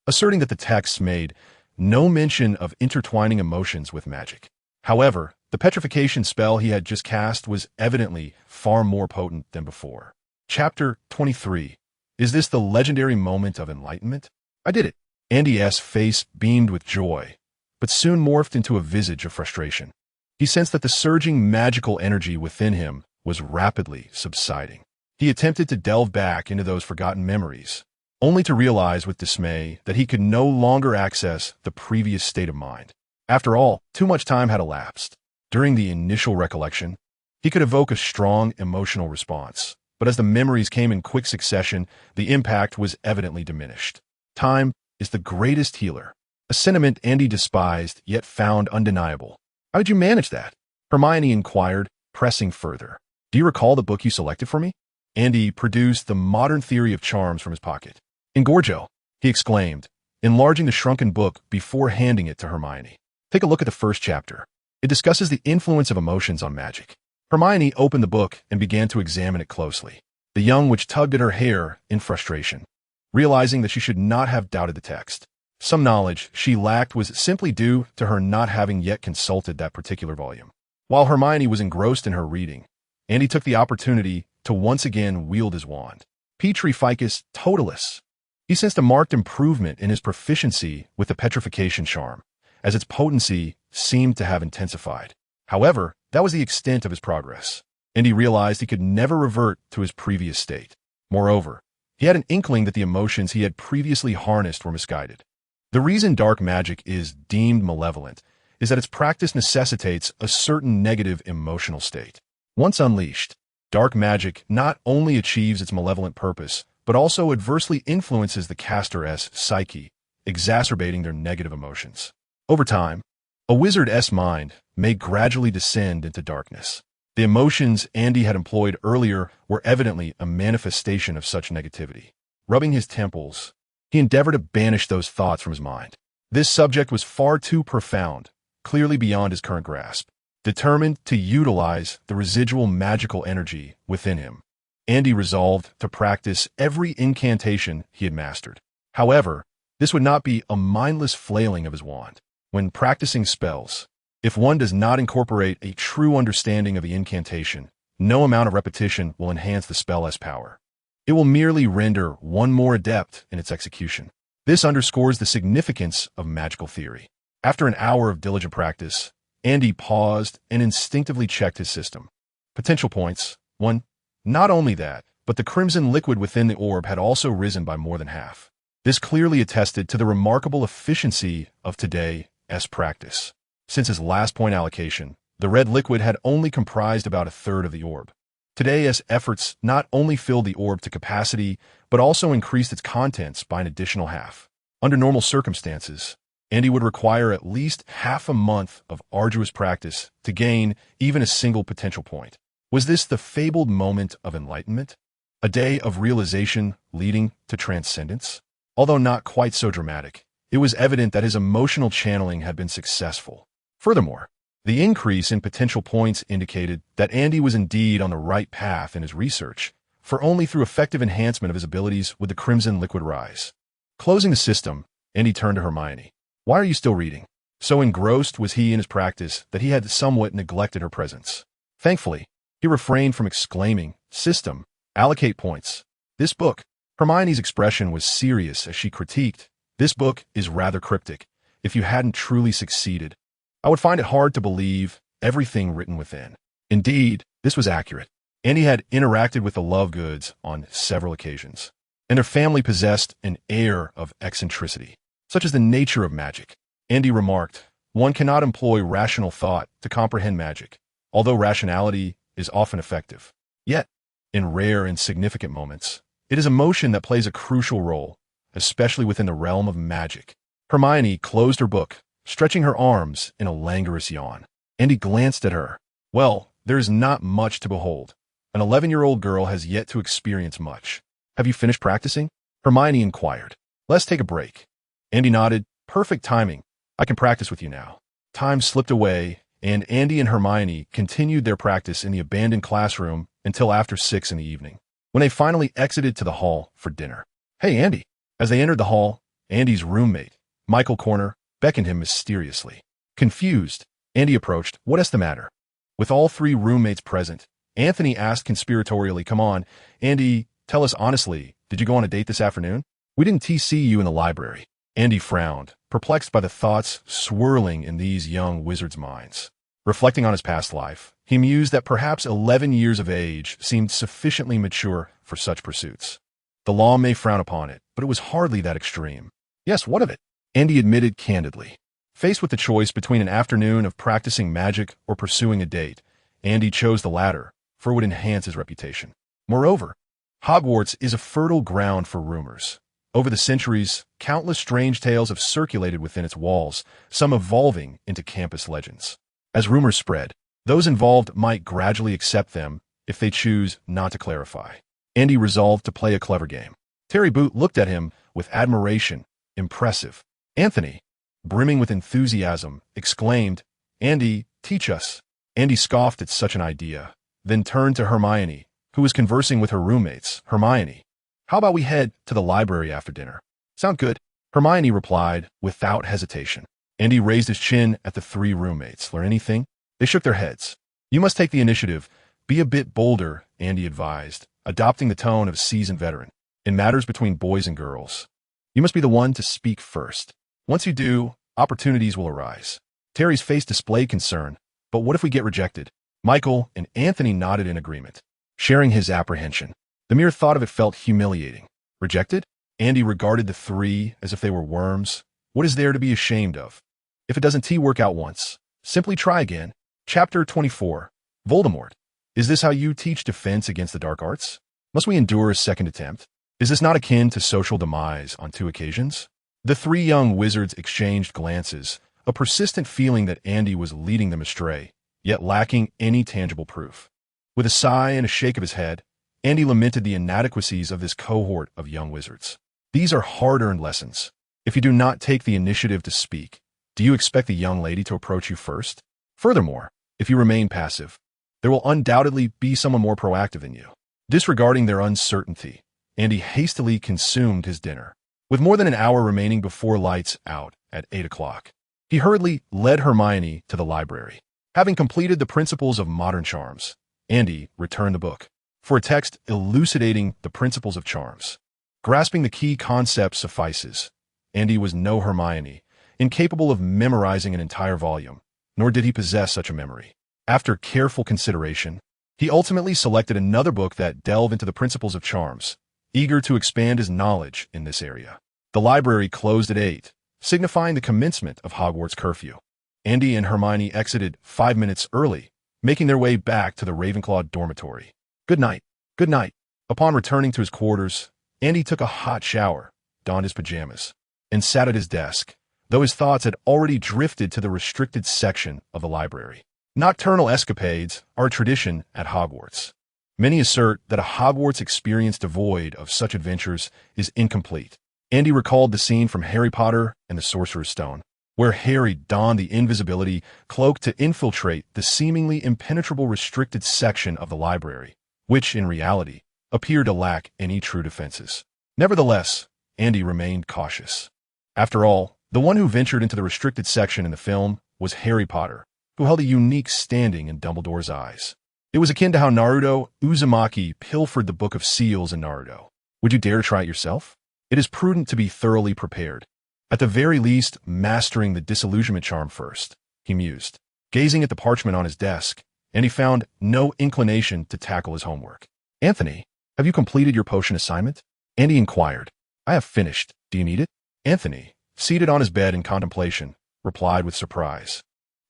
A: asserting that the texts made no mention of intertwining emotions with magic. However, the petrification spell he had just cast was evidently far more potent than before. Chapter 23. Is this the legendary moment of enlightenment? I did it. Andy's face beamed with joy, but soon morphed into a visage of frustration. He sensed that the surging magical energy within him was rapidly subsiding. He attempted to delve back into those forgotten memories, only to realize with dismay that he could no longer access the previous state of mind. After all, too much time had elapsed. During the initial recollection, he could evoke a strong emotional response, but as the memories came in quick succession, the impact was evidently diminished. Time is the greatest healer, a sentiment Andy despised yet found undeniable. "How did you manage that?" Hermione inquired, pressing further. "Do you recall the book you selected for me?" Andy produced the Modern Theory of Charms from his pocket. "Engorgio," he exclaimed, enlarging the shrunken book before handing it to Hermione. "Take a look at the first chapter. It discusses the influence of emotions on magic." Hermione opened the book and began to examine it closely, the young witch tugged at her hair in frustration, realizing that she should not have doubted the text. Some knowledge she lacked was simply due to her not having yet consulted that particular volume. While Hermione was engrossed in her reading, Andy took the opportunity to once again wield his wand. Petrificus Totalis. He sensed a marked improvement in his proficiency with the petrification charm, as its potency seemed to have intensified. However, that was the extent of his progress, and he realized he could never revert to his previous state. Moreover, he had an inkling that the emotions he had previously harnessed were misguided. The reason dark magic is deemed malevolent is that its practice necessitates a certain negative emotional state. Once unleashed, dark magic not only achieves its malevolent purpose, but also adversely influences the caster's psyche, exacerbating their negative emotions. Over time, a wizard's mind may gradually descend into darkness. The emotions Andy had employed earlier were evidently a manifestation of such negativity. Rubbing his temples, he endeavored to banish those thoughts from his mind. This subject was far too profound, clearly beyond his current grasp. Determined to utilize the residual magical energy within him, Andy resolved to practice every incantation he had mastered. However, this would not be a mindless flailing of his wand. When practicing spells, if one does not incorporate a true understanding of the incantation, no amount of repetition will enhance the spell's power. It will merely render one more adept in its execution. This underscores the significance of magical theory. After an hour of diligent practice, Andy paused and instinctively checked his system. Potential points: 1. Not only that, but the crimson liquid within the orb had also risen by more than half. This clearly attested to the remarkable efficiency of today's practice. Since his last point allocation, the red liquid had only comprised about a third of the orb. Today's efforts not only filled the orb to capacity, but also increased its contents by an additional half. Under normal circumstances, Andy would require at least half a month of arduous practice to gain even a single potential point. Was this the fabled moment of enlightenment? A day of realization leading to transcendence? Although not quite so dramatic, it was evident that his emotional channeling had been successful. Furthermore, the increase in potential points indicated that Andy was indeed on the right path in his research, for only through effective enhancement of his abilities would the crimson liquid rise. Closing the system, Andy turned to Hermione. Why are you still reading? So engrossed was he in his practice that he had somewhat neglected her presence. Thankfully, he refrained from exclaiming, "System, allocate points. This book." Hermione's expression was serious as she critiqued, "This book is rather cryptic. If you hadn't truly succeeded, I would find it hard to believe everything written within." Indeed, this was accurate. Andy had interacted with the Lovegoods on several occasions, and their family possessed an air of eccentricity, such as the nature of magic. Andy remarked, "One cannot employ rational thought to comprehend magic, although rationality is often effective. Yet, in rare and significant moments, it is emotion that plays a crucial role, especially within the realm of magic." Hermione closed her book, stretching her arms in a languorous yawn. Andy glanced at her. "Well, there is not much to behold. An 11-year-old girl has yet to experience much. Have you finished practicing?" Hermione inquired. "Let's take a break." Andy nodded. "Perfect timing. I can practice with you now." Time slipped away, and Andy and Hermione continued their practice in the abandoned classroom until after 6 in the evening, when they finally exited to the hall for dinner. "Hey, Andy." As they entered the hall, Andy's roommate, Michael Corner, beckoned him mysteriously. Confused, Andy approached. "What is the matter?" With all three roommates present, Anthony asked conspiratorially, "Come on, Andy, tell us honestly, did you go on a date this afternoon? We didn't TC you in the library." Andy frowned, perplexed by the thoughts swirling in these young wizards' minds. Reflecting on his past life, he mused that perhaps 11 years of age seemed sufficiently mature for such pursuits. The law may frown upon it, but it was hardly that extreme. "Yes, what of it?" Andy admitted candidly. Faced with the choice between an afternoon of practicing magic or pursuing a date, Andy chose the latter, for it would enhance his reputation. Moreover, Hogwarts is a fertile ground for rumors. Over the centuries, countless strange tales have circulated within its walls, some evolving into campus legends. As rumors spread, those involved might gradually accept them if they choose not to clarify. Andy resolved to play a clever game. Terry Boot looked at him with admiration. "Impressive." Anthony, brimming with enthusiasm, exclaimed, "Andy, teach us." Andy scoffed at such an idea, then turned to Hermione, who was conversing with her roommates. "Hermione, how about we head to the library after dinner?" "Sound good," Hermione replied without hesitation. Andy raised his chin at the three roommates. "Learn anything?" They shook their heads. "You must take the initiative. Be a bit bolder," Andy advised, adopting the tone of a seasoned veteran. "In matters between boys and girls, you must be the one to speak first. Once you do, opportunities will arise." Terry's face displayed concern. "But what if we get rejected?" Michael and Anthony nodded in agreement, sharing his apprehension. The mere thought of it felt humiliating. Rejected? Andy regarded the three as if they were worms. What is there to be ashamed of? If it doesn't work out once, simply try again. Chapter 24. Voldemort. Is this how you teach defense against the dark arts? Must we endure a second attempt? Is this not akin to social demise on 2 occasions? The three young wizards exchanged glances, a persistent feeling that Andy was leading them astray, yet lacking any tangible proof. With a sigh and a shake of his head, Andy lamented the inadequacies of this cohort of young wizards. These are hard-earned lessons. If you do not take the initiative to speak, do you expect the young lady to approach you first? Furthermore, if you remain passive, there will undoubtedly be someone more proactive than you. Disregarding their uncertainty, Andy hastily consumed his dinner. With more than an hour remaining before lights out at 8 o'clock, he hurriedly led Hermione to the library. Having completed the principles of modern charms, Andy returned the book for a text elucidating the principles of charms. Grasping the key concepts suffices. Andy was no Hermione, incapable of memorizing an entire volume, nor did he possess such a memory. After careful consideration, he ultimately selected another book that delved into the principles of charms, eager to expand his knowledge in this area. The library closed at 8, signifying the commencement of Hogwarts curfew. Andy and Hermione exited 5 minutes early, making their way back to the Ravenclaw dormitory. Good night. Good night. Upon returning to his quarters, Andy took a hot shower, donned his pajamas, and sat at his desk, though his thoughts had already drifted to the restricted section of the library. Nocturnal escapades are a tradition at Hogwarts. Many assert that a Hogwarts experience devoid of such adventures is incomplete. Andy recalled the scene from Harry Potter and the Sorcerer's Stone, where Harry donned the invisibility cloak to infiltrate the seemingly impenetrable restricted section of the library, which, in reality, appeared to lack any true defenses. Nevertheless, Andy remained cautious. After all, the one who ventured into the restricted section in the film was Harry Potter, who held a unique standing in Dumbledore's eyes. It was akin to how Naruto Uzumaki pilfered the Book of Seals in Naruto. Would you dare to try it yourself? It is prudent to be thoroughly prepared. At the very least, mastering the disillusionment charm first, he mused, gazing at the parchment on his desk, and he found no inclination to tackle his homework. Anthony, have you completed your potion assignment? Andy inquired. I have finished. Do you need it? Anthony, seated on his bed in contemplation, replied with surprise.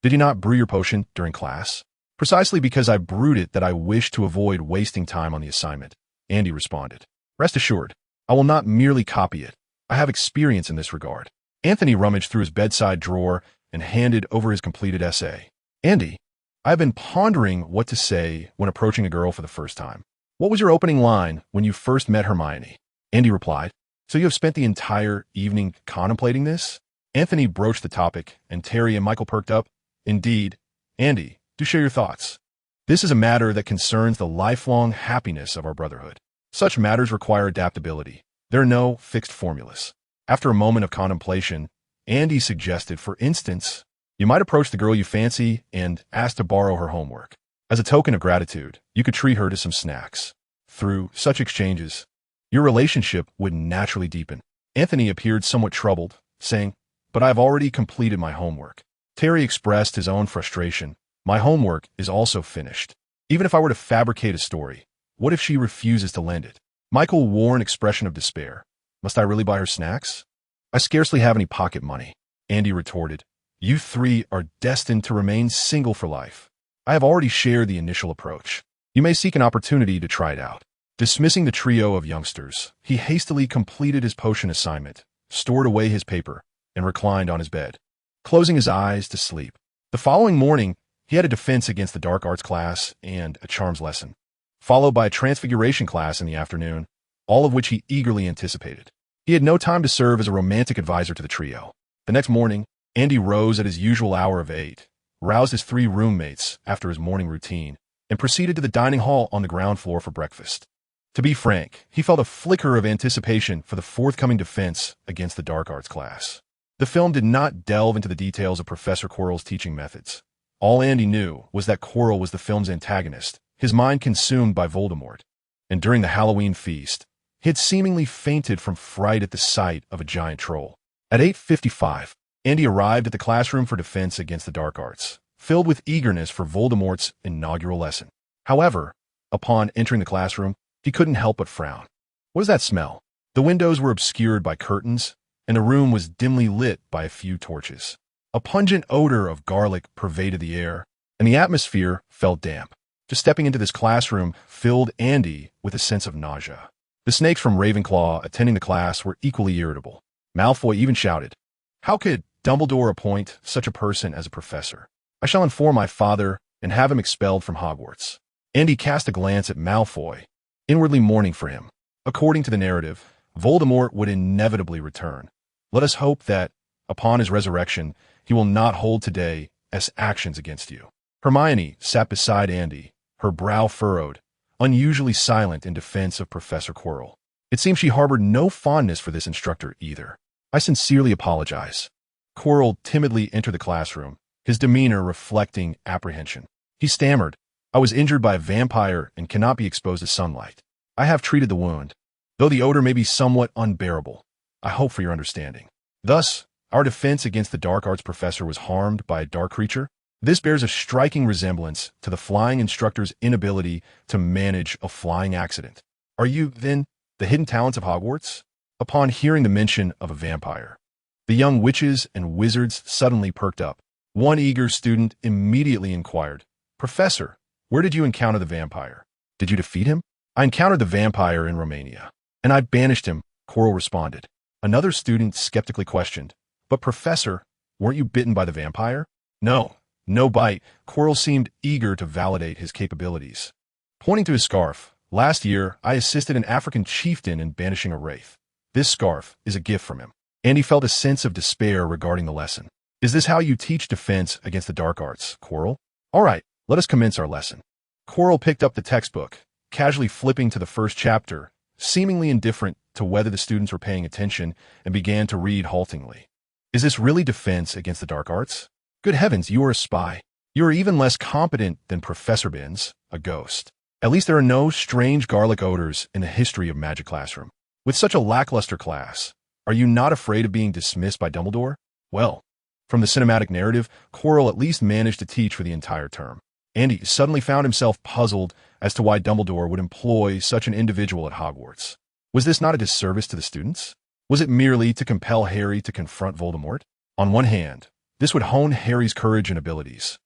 A: Did you not brew your potion during class? Precisely because I brewed it that I wish to avoid wasting time on the assignment, Andy responded. Rest assured, I will not merely copy it. I have experience in this regard. Anthony rummaged through his bedside drawer and handed over his completed essay. Andy, I have been pondering what to say when approaching a girl for the first time. What was your opening line when you first met Hermione? Andy replied. So you have spent the entire evening contemplating this? Anthony broached the topic, and Terry and Michael perked up. Indeed. Andy, do share your thoughts. This is a matter that concerns the lifelong happiness of our brotherhood. Such matters require adaptability. There are no fixed formulas. After a moment of contemplation, Andy suggested, for instance, you might approach the girl you fancy and ask to borrow her homework. As a token of gratitude, you could treat her to some snacks. Through such exchanges, your relationship would naturally deepen. Anthony appeared somewhat troubled, saying, But I have already completed my homework. Terry expressed his own frustration. My homework is also finished. Even if I were to fabricate a story, what if she refuses to lend it? Michael wore an expression of despair. Must I really buy her snacks? I scarcely have any pocket money, Andy retorted. You three are destined to remain single for life. I have already shared the initial approach. You may seek an opportunity to try it out. Dismissing the trio of youngsters, he hastily completed his potion assignment, stored away his paper, and reclined on his bed, closing his eyes to sleep. The following morning, he had a defense against the dark arts class and a charms lesson, followed by a transfiguration class in the afternoon, all of which he eagerly anticipated. He had no time to serve as a romantic advisor to the trio. The next morning, Andy rose at his usual hour of 8, roused his 3 roommates after his morning routine, and proceeded to the dining hall on the ground floor for breakfast. To be frank, he felt a flicker of anticipation for the forthcoming defense against the dark arts class. The film did not delve into the details of Professor Quirrell's teaching methods. All Andy knew was that Quirrell was the film's antagonist, his mind consumed by Voldemort. And during the Halloween feast, he had seemingly fainted from fright at the sight of a giant troll. At 8:55, Andy arrived at the classroom for defense against the dark arts, filled with eagerness for Voldemort's inaugural lesson. However, upon entering the classroom, he couldn't help but frown. What was that smell? The windows were obscured by curtains, and the room was dimly lit by a few torches. A pungent odor of garlic pervaded the air, and the atmosphere felt damp. Just stepping into this classroom filled Andy with a sense of nausea. The snakes from Ravenclaw attending the class were equally irritable. Malfoy even shouted, "How could Dumbledore appoint such a person as a professor? I shall inform my father and have him expelled from Hogwarts." Andy cast a glance at Malfoy, inwardly mourning for him. According to the narrative, Voldemort would inevitably return. Let us hope that, upon his resurrection, he will not hold today as actions against you. Hermione sat beside Andy, her brow furrowed, unusually silent in defense of Professor Quirrell. It seemed she harbored no fondness for this instructor either. I sincerely apologize. Quirrell timidly entered the classroom, his demeanor reflecting apprehension. He stammered, "I was injured by a vampire and cannot be exposed to sunlight. I have treated the wound, though the odor may be somewhat unbearable. I hope for your understanding." Thus, our defense against the dark arts professor was harmed by a dark creature. This bears a striking resemblance to the flying instructor's inability to manage a flying accident. Are you, then, the hidden talents of Hogwarts? upon hearing the mention of a vampire. The young witches and wizards suddenly perked up. One eager student immediately inquired, "Professor, where did you encounter the vampire? Did you defeat him?" "I encountered the vampire in Romania, and I banished him," Quirrell responded. Another student skeptically questioned, "But professor, weren't you bitten by the vampire?" "No, no bite." Quirrell seemed eager to validate his capabilities. Pointing to his scarf, "Last year, I assisted an African chieftain in banishing a wraith. This scarf is a gift from him." Andy felt a sense of despair regarding the lesson. "Is this how you teach defense against the dark arts, Quirrell?" "All right, let us commence our lesson." Quirrell picked up the textbook, casually flipping to the first chapter, seemingly indifferent to whether the students were paying attention, and began to read haltingly. "Is this really defense against the dark arts? Good heavens, you are a spy. You are even less competent than Professor Binns, a ghost. At least there are no strange garlic odors in the history of magic classroom. With such a lackluster class, are you not afraid of being dismissed by Dumbledore?" Well, from the cinematic narrative, Quirrell at least managed to teach for the entire term. Andy suddenly found himself puzzled as to why Dumbledore would employ such an individual at Hogwarts. Was this not a disservice to the students? Was it merely to compel Harry to confront Voldemort? On one hand, this would hone Harry's courage and abilities.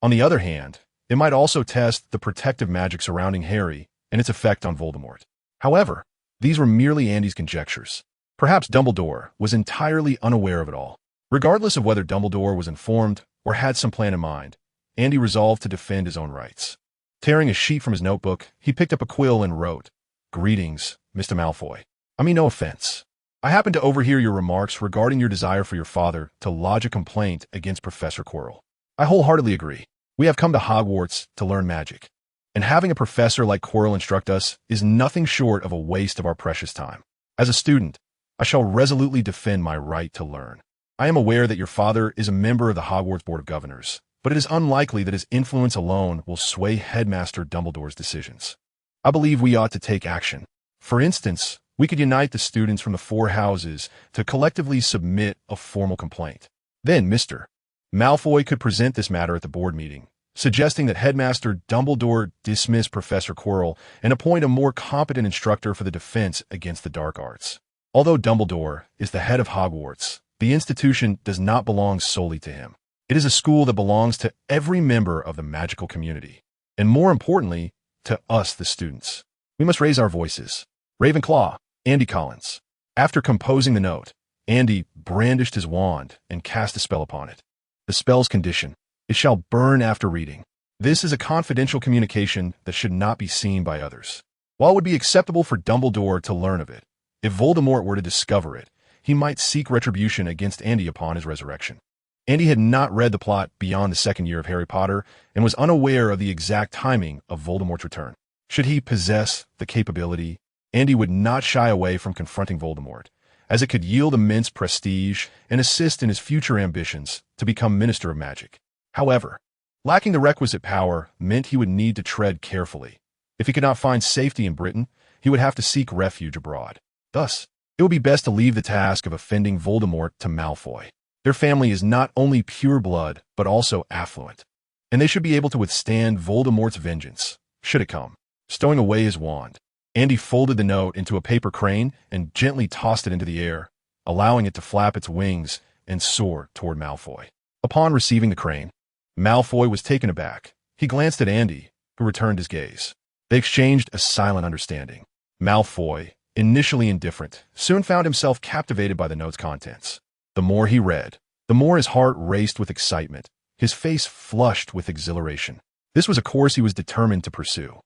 A: On the other hand, it might also test the protective magic surrounding Harry and its effect on Voldemort. However, these were merely Andy's conjectures. Perhaps Dumbledore was entirely unaware of it all. Regardless of whether Dumbledore was informed or had some plan in mind, Andy resolved to defend his own rights. Tearing a sheet from his notebook, he picked up a quill and wrote, "Greetings, Mr. Malfoy. I mean no offense. I happened to overhear your remarks regarding your desire for your father to lodge a complaint against Professor Quirrell. I wholeheartedly agree. We have come to Hogwarts to learn magic, and having a professor like Quirrell instruct us is nothing short of a waste of our precious time. As a student, I shall resolutely defend my right to learn. I am aware that your father is a member of the Hogwarts Board of Governors, but it is unlikely that his influence alone will sway Headmaster Dumbledore's decisions. I believe we ought to take action. For instance, we could unite the students from the four houses to collectively submit a formal complaint. Then Mr. Malfoy could present this matter at the board meeting, suggesting that Headmaster Dumbledore dismiss Professor Quirrell and appoint a more competent instructor for the defense against the dark arts. Although Dumbledore is the head of Hogwarts, the institution does not belong solely to him. It is a school that belongs to every member of the magical community, and more importantly, to us, the students. We must raise our voices. Ravenclaw, Andy Collins." After composing the note, Andy brandished his wand and cast a spell upon it. The spell's condition: it shall burn after reading. This is a confidential communication that should not be seen by others. While it would be acceptable for Dumbledore to learn of it, if Voldemort were to discover it, he might seek retribution against Andy upon his resurrection. Andy had not read the plot beyond the second year of Harry Potter and was unaware of the exact timing of Voldemort's return. Should he possess the capability, Andy would not shy away from confronting Voldemort, as it could yield immense prestige and assist in his future ambitions to become Minister of Magic. However, lacking the requisite power meant he would need to tread carefully. If he could not find safety in Britain, he would have to seek refuge abroad. Thus, it would be best to leave the task of offending Voldemort to Malfoy. Their family is not only pure blood, but also affluent, and they should be able to withstand Voldemort's vengeance, should it come. Stowing away his wand, Andy folded the note into a paper crane and gently tossed it into the air, allowing it to flap its wings and soar toward Malfoy. Upon receiving the crane, Malfoy was taken aback. He glanced at Andy, who returned his gaze. They exchanged a silent understanding. Malfoy, initially indifferent, soon found himself captivated by the note's contents. The more he read, the more his heart raced with excitement, his face flushed with exhilaration. This was a course he was determined to pursue.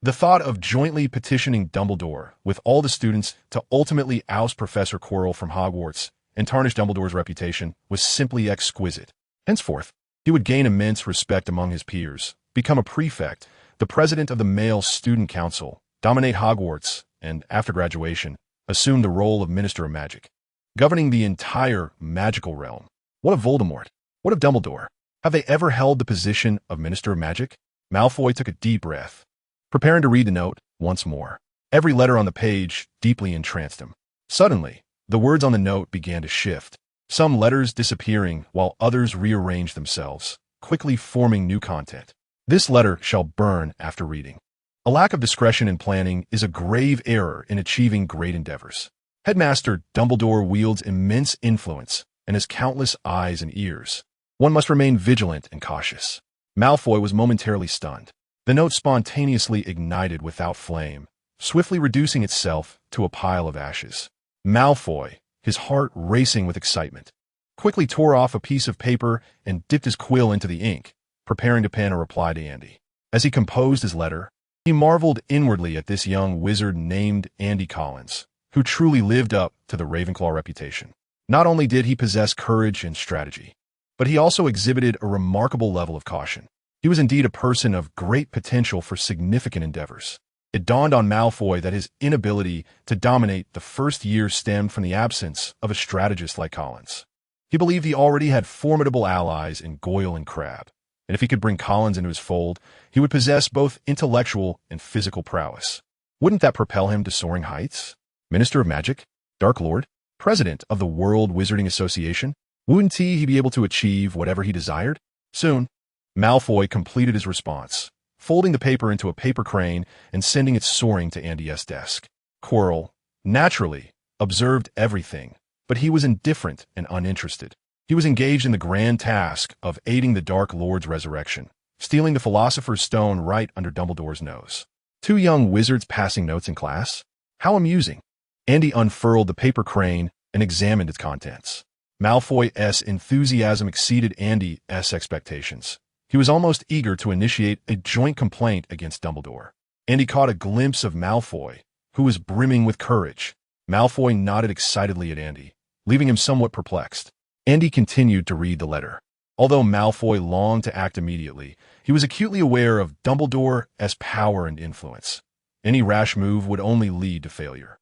A: The thought of jointly petitioning Dumbledore with all the students to ultimately oust Professor Quirrell from Hogwarts and tarnish Dumbledore's reputation was simply exquisite. Henceforth, he would gain immense respect among his peers, become a prefect, the president of the male student council, dominate Hogwarts, and, after graduation, assume the role of Minister of Magic, governing the entire magical realm. What of Voldemort? What of Dumbledore? Have they ever held the position of Minister of Magic? Malfoy took a deep breath, preparing to read the note once more. Every letter on the page deeply entranced him. Suddenly, the words on the note began to shift, some letters disappearing while others rearranged themselves, quickly forming new content. This letter shall burn after reading. A lack of discretion in planning is a grave error in achieving great endeavors. Headmaster Dumbledore wields immense influence and has countless eyes and ears. One must remain vigilant and cautious. Malfoy was momentarily stunned. The note spontaneously ignited without flame, swiftly reducing itself to a pile of ashes. Malfoy, his heart racing with excitement, quickly tore off a piece of paper and dipped his quill into the ink, preparing to pen a reply to Andy. As he composed his letter, he marveled inwardly at this young wizard named Andy Collins, who truly lived up to the Ravenclaw reputation. Not only did he possess courage and strategy, but he also exhibited a remarkable level of caution. He was indeed a person of great potential for significant endeavors. It dawned on Malfoy that his inability to dominate the first year stemmed from the absence of a strategist like Collins. He believed he already had formidable allies in Goyle and Crabbe, and if he could bring Collins into his fold, he would possess both intellectual and physical prowess. Wouldn't that propel him to soaring heights? Minister of Magic? Dark Lord? President of the World Wizarding Association? Wouldn't he be able to achieve whatever he desired? Soon, Malfoy completed his response, folding the paper into a paper crane and sending it soaring to Andy's desk. Quirrell, naturally, observed everything, but he was indifferent and uninterested. He was engaged in the grand task of aiding the Dark Lord's resurrection, stealing the Philosopher's Stone right under Dumbledore's nose. Two young wizards passing notes in class? How amusing. Andy unfurled the paper crane and examined its contents. Malfoy's enthusiasm exceeded Andy's expectations. He was almost eager to initiate a joint complaint against Dumbledore. Andy caught a glimpse of Malfoy, who was brimming with courage. Malfoy nodded excitedly at Andy, leaving him somewhat perplexed. Andy continued to read the letter. Although Malfoy longed to act immediately, he was acutely aware of Dumbledore's power and influence. Any rash move would only lead to failure.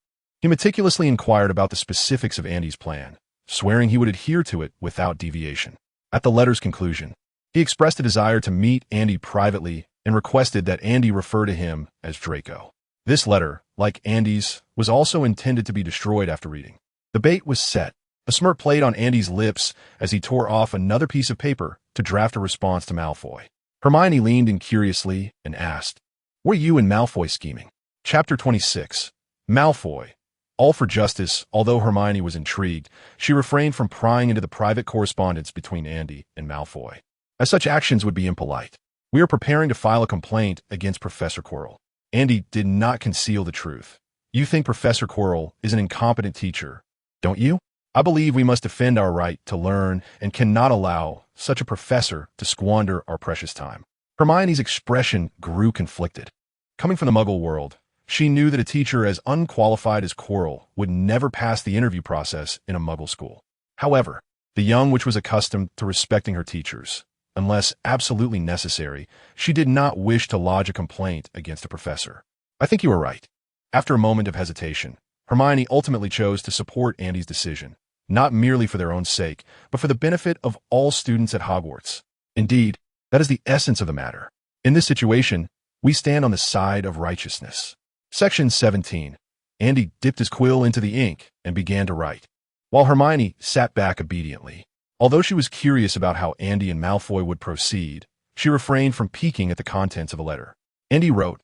A: He meticulously inquired about the specifics of Andy's plan, swearing he would adhere to it without deviation. At the letter's conclusion, he expressed a desire to meet Andy privately and requested that Andy refer to him as Draco. This letter, like Andy's, was also intended to be destroyed after reading. The bait was set. A smirk played on Andy's lips as he tore off another piece of paper to draft a response to Malfoy. Hermione leaned in curiously and asked, "Were you and Malfoy scheming?" Chapter 26. Malfoy. All for justice. Although Hermione was intrigued, she refrained from prying into the private correspondence between Andy and Malfoy, as such actions would be impolite. "We are preparing to file a complaint against Professor Quirrell." Andy did not conceal the truth. "You think Professor Quirrell is an incompetent teacher, don't you? I believe we must defend our right to learn and cannot allow such a professor to squander our precious time." Hermione's expression grew conflicted. Coming from the Muggle world, she knew that a teacher as unqualified as Quirrell would never pass the interview process in a Muggle school. However, the young witch was accustomed to respecting her teachers. Unless absolutely necessary, she did not wish to lodge a complaint against a professor. "I think you are right." After a moment of hesitation, Hermione ultimately chose to support Andy's decision, not merely for their own sake, but for the benefit of all students at Hogwarts. Indeed, that is the essence of the matter. In this situation, we stand on the side of righteousness. Section 17. Andy dipped his quill into the ink and began to write, while Hermione sat back obediently. Although she was curious about how Andy and Malfoy would proceed, she refrained from peeking at the contents of the letter. Andy wrote,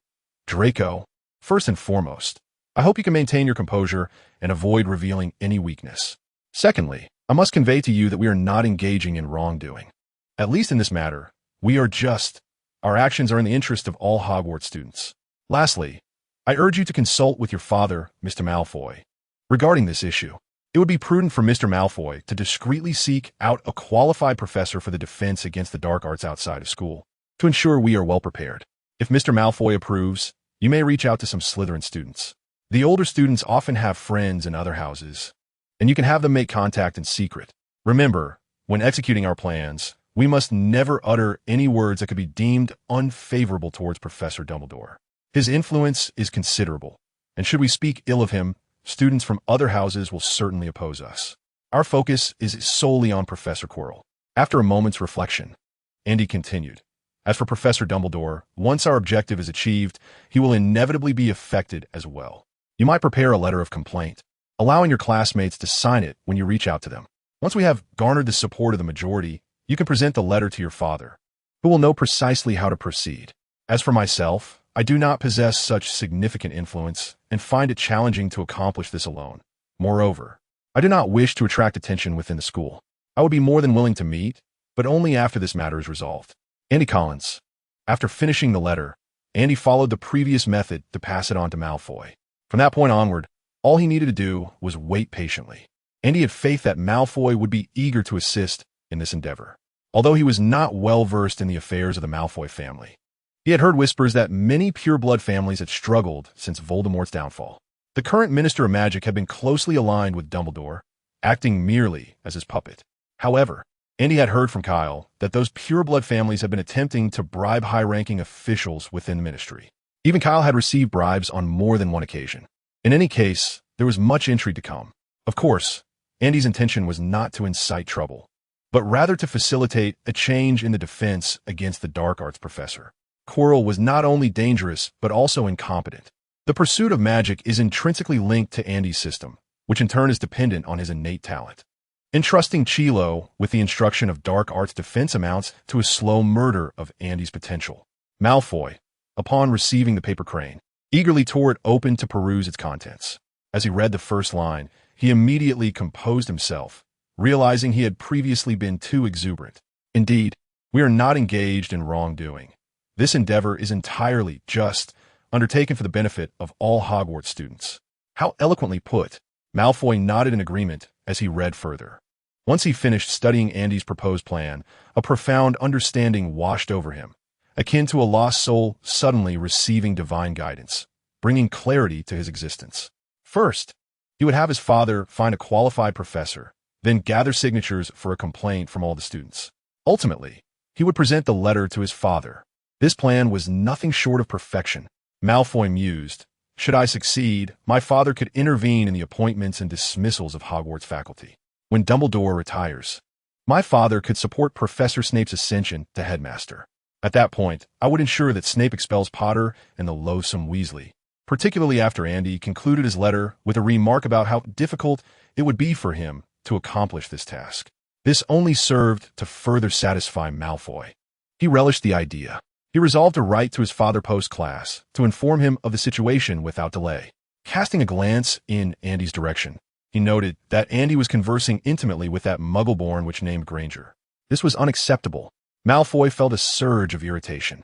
A: "Draco, first and foremost, I hope you can maintain your composure and avoid revealing any weakness. Secondly, I must convey to you that we are not engaging in wrongdoing. At least in this matter, we are just. Our actions are in the interest of all Hogwarts students. Lastly, I urge you to consult with your father, Mr. Malfoy, regarding this issue. It would be prudent for Mr. Malfoy to discreetly seek out a qualified professor for the defense against the dark arts outside of school, to ensure we are well prepared. If Mr. Malfoy approves, you may reach out to some Slytherin students. The older students often have friends in other houses, and you can have them make contact in secret. Remember, when executing our plans, we must never utter any words that could be deemed unfavorable towards Professor Dumbledore. His influence is considerable, and should we speak ill of him, students from other houses will certainly oppose us. Our focus is solely on Professor Quirrell." After a moment's reflection, Andy continued, "As for Professor Dumbledore, once our objective is achieved, he will inevitably be affected as well. You might prepare a letter of complaint, allowing your classmates to sign it when you reach out to them. Once we have garnered the support of the majority, you can present the letter to your father, who will know precisely how to proceed. As for myself, I do not possess such significant influence and find it challenging to accomplish this alone. Moreover, I do not wish to attract attention within the school. I would be more than willing to meet, but only after this matter is resolved. Andy Collins. After finishing the letter, Andy followed the previous method to pass it on to Malfoy. From that point onward, all he needed to do was wait patiently. Andy had faith that Malfoy would be eager to assist in this endeavor. Although he was not well versed in the affairs of the Malfoy family, he had heard whispers that many pure-blood families had struggled since Voldemort's downfall. The current Minister of Magic had been closely aligned with Dumbledore, acting merely as his puppet. However, Andy had heard from Kyle that those pure-blood families had been attempting to bribe high-ranking officials within the ministry. Even Kyle had received bribes on more than one occasion. In any case, there was much intrigue to come. Of course, Andy's intention was not to incite trouble, but rather to facilitate a change in the defense against the dark arts professor. Quirrell was not only dangerous, but also incompetent. The pursuit of magic is intrinsically linked to Andy's system, which in turn is dependent on his innate talent. Entrusting Chilo with the instruction of dark arts defense amounts to a slow murder of Andy's potential. Malfoy, upon receiving the paper crane, eagerly tore it open to peruse its contents. As he read the first line, he immediately composed himself, realizing he had previously been too exuberant. Indeed, we are not engaged in wrongdoing. This endeavor is entirely just, undertaken for the benefit of all Hogwarts students. How eloquently put. Malfoy nodded in agreement as he read further. Once he finished studying Andy's proposed plan, a profound understanding washed over him, akin to a lost soul suddenly receiving divine guidance, bringing clarity to his existence. First, he would have his father find a qualified professor, then gather signatures for a complaint from all the students. Ultimately, he would present the letter to his father. This plan was nothing short of perfection. Malfoy mused, should I succeed, my father could intervene in the appointments and dismissals of Hogwarts faculty. When Dumbledore retires, my father could support Professor Snape's ascension to headmaster. At that point, I would ensure that Snape expels Potter and the loathsome Weasley, particularly after Andy concluded his letter with a remark about how difficult it would be for him to accomplish this task. This only served to further satisfy Malfoy. He relished the idea. He resolved to write to his father post-class to inform him of the situation without delay. Casting a glance in Andy's direction, he noted that Andy was conversing intimately with that muggle-born witch named Granger. This was unacceptable. Malfoy felt a surge of irritation.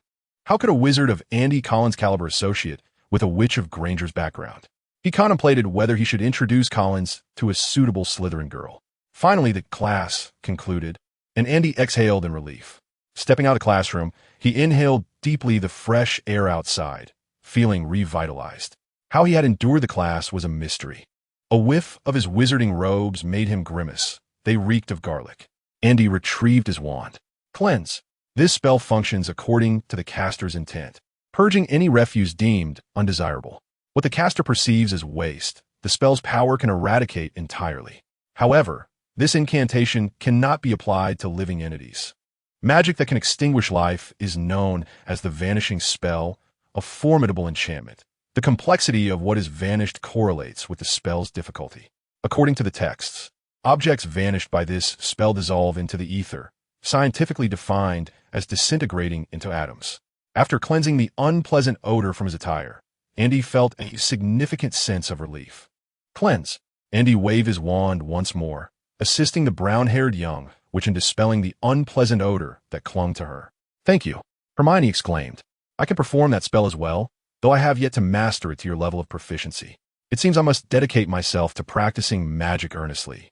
A: How could a wizard of Andy Collins' caliber associate with a witch of Granger's background? He contemplated whether he should introduce Collins to a suitable Slytherin girl. Finally, the class concluded, and Andy exhaled in relief. Stepping out of the classroom, he inhaled deeply the fresh air outside, feeling revitalized. How he had endured the class was a mystery. A whiff of his wizarding robes made him grimace. They reeked of garlic. Andy retrieved his wand. Cleanse. This spell functions according to the caster's intent, purging any refuse deemed undesirable. What the caster perceives as waste, the spell's power can eradicate entirely. However, this incantation cannot be applied to living entities. Magic that can extinguish life is known as the vanishing spell, a formidable enchantment. The complexity of what is vanished correlates with the spell's difficulty. According to the texts, objects vanished by this spell dissolve into the ether, scientifically defined as disintegrating into atoms. After cleansing the unpleasant odor from his attire, Andy felt a significant sense of relief. Cleanse. Andy waved his wand once more, assisting the brown-haired young witch in dispelling the unpleasant odor that clung to her. Thank you, Hermione exclaimed. I can perform that spell as well, though I have yet to master it to your level of proficiency. It seems I must dedicate myself to practicing magic earnestly.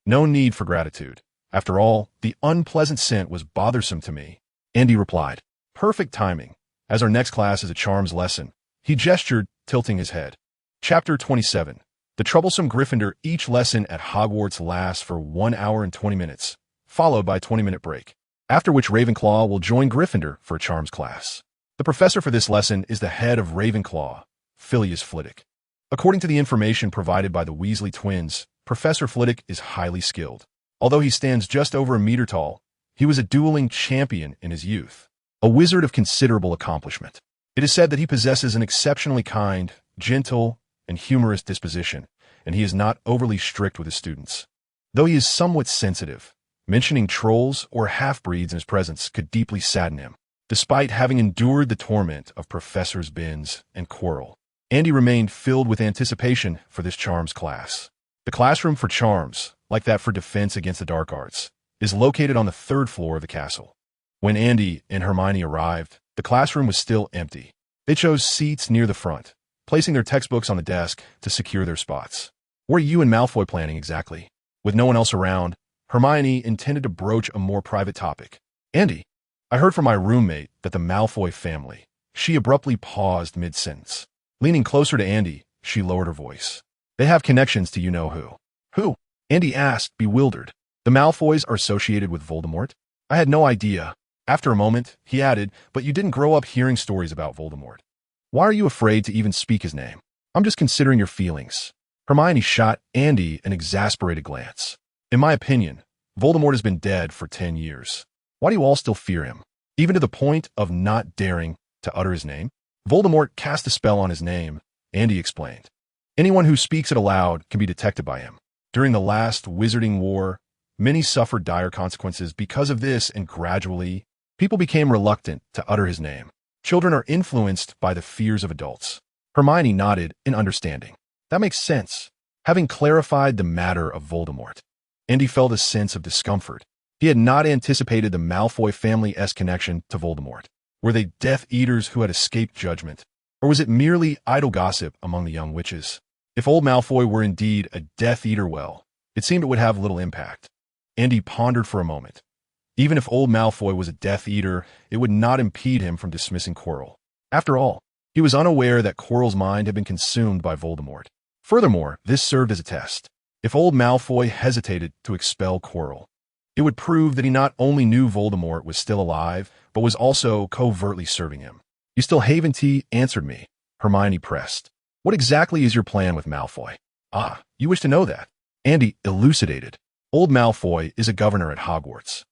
A: No need for gratitude. After all, the unpleasant scent was bothersome to me. Andy replied. Perfect timing. As our next class is a charms lesson, he gestured, tilting his head. Chapter 27. The Troublesome Gryffindor. Each lesson at Hogwarts lasts for 1 hour and 20 minutes, followed by a 20-minute break, after which Ravenclaw will join Gryffindor for a charms class. The professor for this lesson is the head of Ravenclaw, Phileas Flitwick. According to the information provided by the Weasley twins, Professor Flitwick is highly skilled. Although he stands just over a meter tall, he was a dueling champion in his youth, a wizard of considerable accomplishment. It is said that he possesses an exceptionally kind, gentle, and humorous disposition, and he is not overly strict with his students. Though he is somewhat sensitive, mentioning trolls or half-breeds in his presence could deeply sadden him. Despite having endured the torment of Professors Binns and Quirrell, Andy remained filled with anticipation for this charms class. The classroom for charms, like that for defense against the dark arts, is located on the third floor of the castle. When Andy and Hermione arrived, the classroom was still empty. They chose seats near the front, placing their textbooks on the desk to secure their spots. What are you and Malfoy planning exactly? With no one else around, Hermione intended to broach a more private topic. Andy, I heard from my roommate that the Malfoy family. She abruptly paused mid-sentence. Leaning closer to Andy, she lowered her voice. They have connections to you-know-who. Who? Andy asked, bewildered. The Malfoys are associated with Voldemort? I had no idea. After a moment, he added, but you didn't grow up hearing stories about Voldemort. Why are you afraid to even speak his name? I'm just considering your feelings. Hermione shot Andy an exasperated glance. In my opinion, Voldemort has been dead for 10 years. Why do you all still fear him? Even to the point of not daring to utter his name? Voldemort cast a spell on his name, Andy explained. Anyone who speaks it aloud can be detected by him. During the last Wizarding War, many suffered dire consequences because of this, and gradually, people became reluctant to utter his name. Children are influenced by the fears of adults. Hermione nodded in understanding. That makes sense. Having clarified the matter of Voldemort, Andy felt a sense of discomfort. He had not anticipated the Malfoy family's connection to Voldemort. Were they Death Eaters who had escaped judgment? Or was it merely idle gossip among the young witches? If old Malfoy were indeed a Death Eater, well, it seemed it would have little impact. Andy pondered for a moment. Even if old Malfoy was a Death Eater, it would not impede him from dismissing Quirrell. After all, he was unaware that Quirrell's mind had been consumed by Voldemort. Furthermore, this served as a test. If old Malfoy hesitated to expel Quirrell, it would prove that he not only knew Voldemort was still alive, but was also covertly serving him. You still haven't answered me, Hermione pressed. What exactly is your plan with Malfoy? Ah, you wish to know that? Andy elucidated. Old Malfoy is a governor at Hogwarts.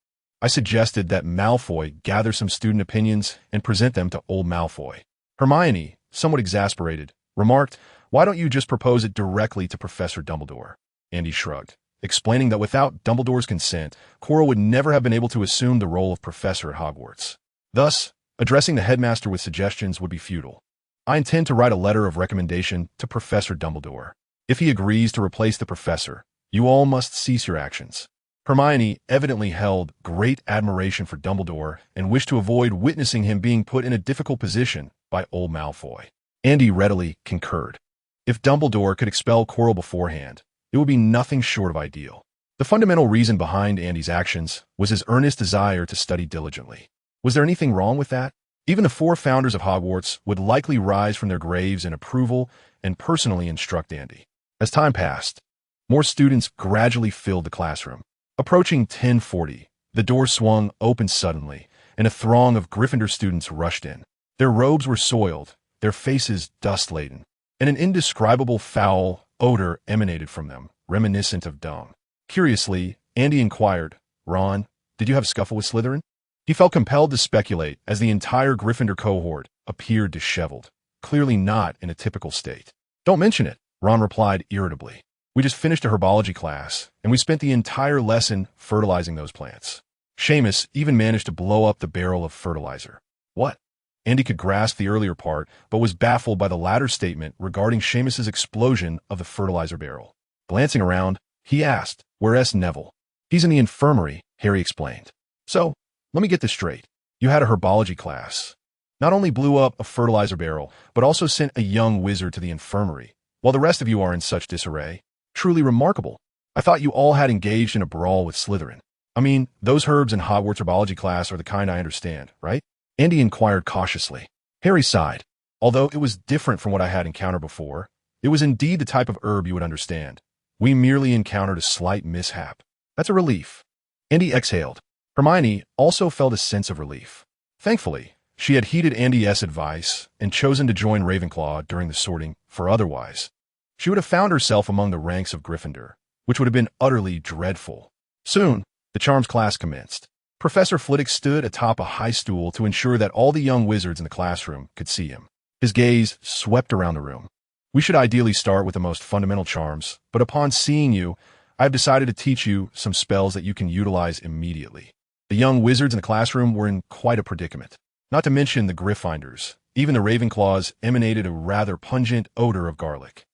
A: I suggested that Malfoy gather some student opinions and present them to old Malfoy. Hermione, somewhat exasperated, remarked, why don't you just propose it directly to Professor Dumbledore? Andy shrugged, explaining that without Dumbledore's consent, Quirrell would never have been able to assume the role of professor at Hogwarts. Thus, addressing the headmaster with suggestions would be futile. I intend to write a letter of recommendation to Professor Dumbledore. If he agrees to replace the professor, you all must cease your actions. Hermione evidently held great admiration for Dumbledore and wished to avoid witnessing him being put in a difficult position by old Malfoy. Andy readily concurred. If Dumbledore could expel Quirrell beforehand, it would be nothing short of ideal. The fundamental reason behind Andy's actions was his earnest desire to study diligently. Was there anything wrong with that? Even the 4 founders of Hogwarts would likely rise from their graves in approval and personally instruct Andy. As time passed, more students gradually filled the classroom. Approaching 10:40, the door swung open suddenly, and a throng of Gryffindor students rushed in. Their robes were soiled, their faces dust-laden, and an indescribable foul odor emanated from them, reminiscent of dung. Curiously, Andy inquired, Ron, did you have a scuffle with Slytherin? He felt compelled to speculate as the entire Gryffindor cohort appeared disheveled, clearly not in a typical state. Don't mention it, Ron replied irritably. We just finished a herbology class, and we spent the entire lesson fertilizing those plants. Seamus even managed to blow up the barrel of fertilizer. What? Andy could grasp the earlier part, but was baffled by the latter statement regarding Seamus's explosion of the fertilizer barrel. Glancing around, he asked, where's Neville? He's in the infirmary, Harry explained. So, let me get this straight. You had a herbology class. Not only blew up a fertilizer barrel, but also sent a young wizard to the infirmary, while the rest of you are in such disarray. Truly remarkable. I thought you all had engaged in a brawl with Slytherin. I mean, those herbs in Hogwarts herbology class are the kind I understand, right? Andy inquired cautiously. Harry sighed. Although it was different from what I had encountered before, it was indeed the type of herb you would understand. We merely encountered a slight mishap. That's a relief. Andy exhaled. Hermione also felt a sense of relief. Thankfully, she had heeded Andy's advice and chosen to join Ravenclaw during the sorting, for otherwise, she would have found herself among the ranks of Gryffindor, which would have been utterly dreadful. Soon, the charms class commenced. Professor Flitwick stood atop a high stool to ensure that all the young wizards in the classroom could see him. His gaze swept around the room. We should ideally start with the most fundamental charms, but upon seeing you, I have decided to teach you some spells that you can utilize immediately. The young wizards in the classroom were in quite a predicament. Not to mention the Gryffindors. Even the Ravenclaws emanated a rather pungent odor of garlic.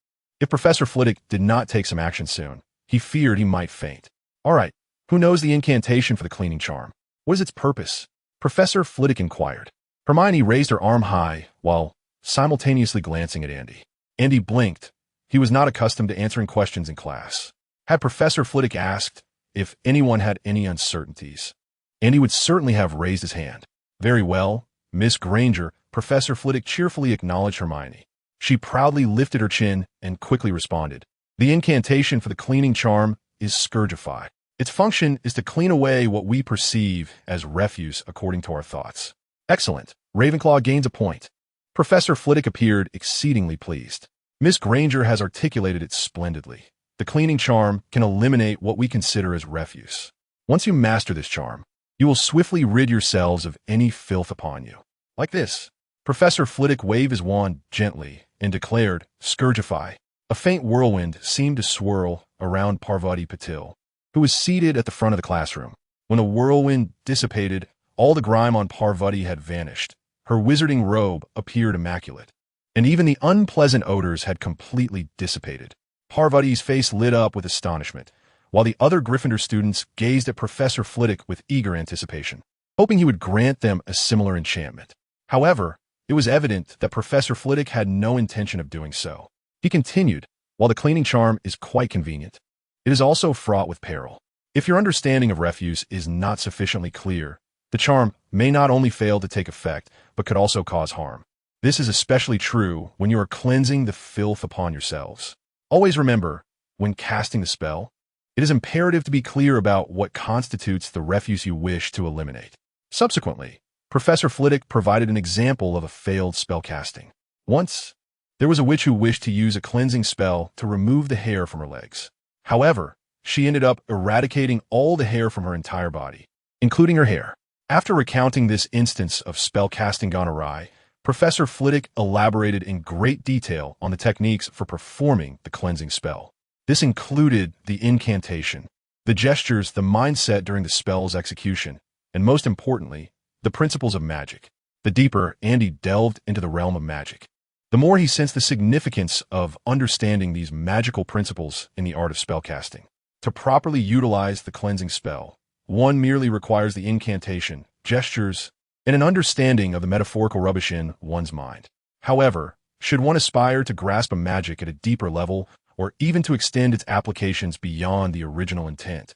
A: If Professor Flitwick did not take some action soon, he feared he might faint. All right, who knows the incantation for the cleaning charm? What is its purpose? Professor Flitwick inquired. Hermione raised her arm high while simultaneously glancing at Andy. Andy blinked. He was not accustomed to answering questions in class. Had Professor Flitwick asked if anyone had any uncertainties, Andy would certainly have raised his hand. Very well, Miss Granger, Professor Flitwick cheerfully acknowledged Hermione. She proudly lifted her chin and quickly responded. The incantation for the cleaning charm is Scourgify. Its function is to clean away what we perceive as refuse according to our thoughts. Excellent. Ravenclaw gains a point. Professor Flitwick appeared exceedingly pleased. Miss Granger has articulated it splendidly. The cleaning charm can eliminate what we consider as refuse. Once you master this charm, you will swiftly rid yourselves of any filth upon you. Like this. Professor Flitwick waved his wand gently and declared, Scourgify. A faint whirlwind seemed to swirl around Parvati Patil, who was seated at the front of the classroom. When the whirlwind dissipated, all the grime on Parvati had vanished. Her wizarding robe appeared immaculate, and even the unpleasant odors had completely dissipated. Parvati's face lit up with astonishment, while the other Gryffindor students gazed at Professor Flitwick with eager anticipation, hoping he would grant them a similar enchantment. However, it was evident that Professor Flitwick had no intention of doing so. He continued, while the cleaning charm is quite convenient, it is also fraught with peril. If your understanding of refuse is not sufficiently clear, the charm may not only fail to take effect, but could also cause harm. This is especially true when you are cleansing the filth upon yourselves. Always remember, when casting the spell, it is imperative to be clear about what constitutes the refuse you wish to eliminate. Subsequently, Professor Flitwick provided an example of a failed spell casting. Once, there was a witch who wished to use a cleansing spell to remove the hair from her legs. However, she ended up eradicating all the hair from her entire body, including her hair. After recounting this instance of spell casting gone awry, Professor Flitwick elaborated in great detail on the techniques for performing the cleansing spell. This included the incantation, the gestures, the mindset during the spell's execution, and most importantly, the principles of magic. The deeper Andy delved into the realm of magic, the more he sensed the significance of understanding these magical principles in the art of spellcasting. To properly utilize the cleansing spell, one merely requires the incantation, gestures, and an understanding of the metaphorical rubbish in one's mind. However, should one aspire to grasp a magic at a deeper level, or even to extend its applications beyond the original intent,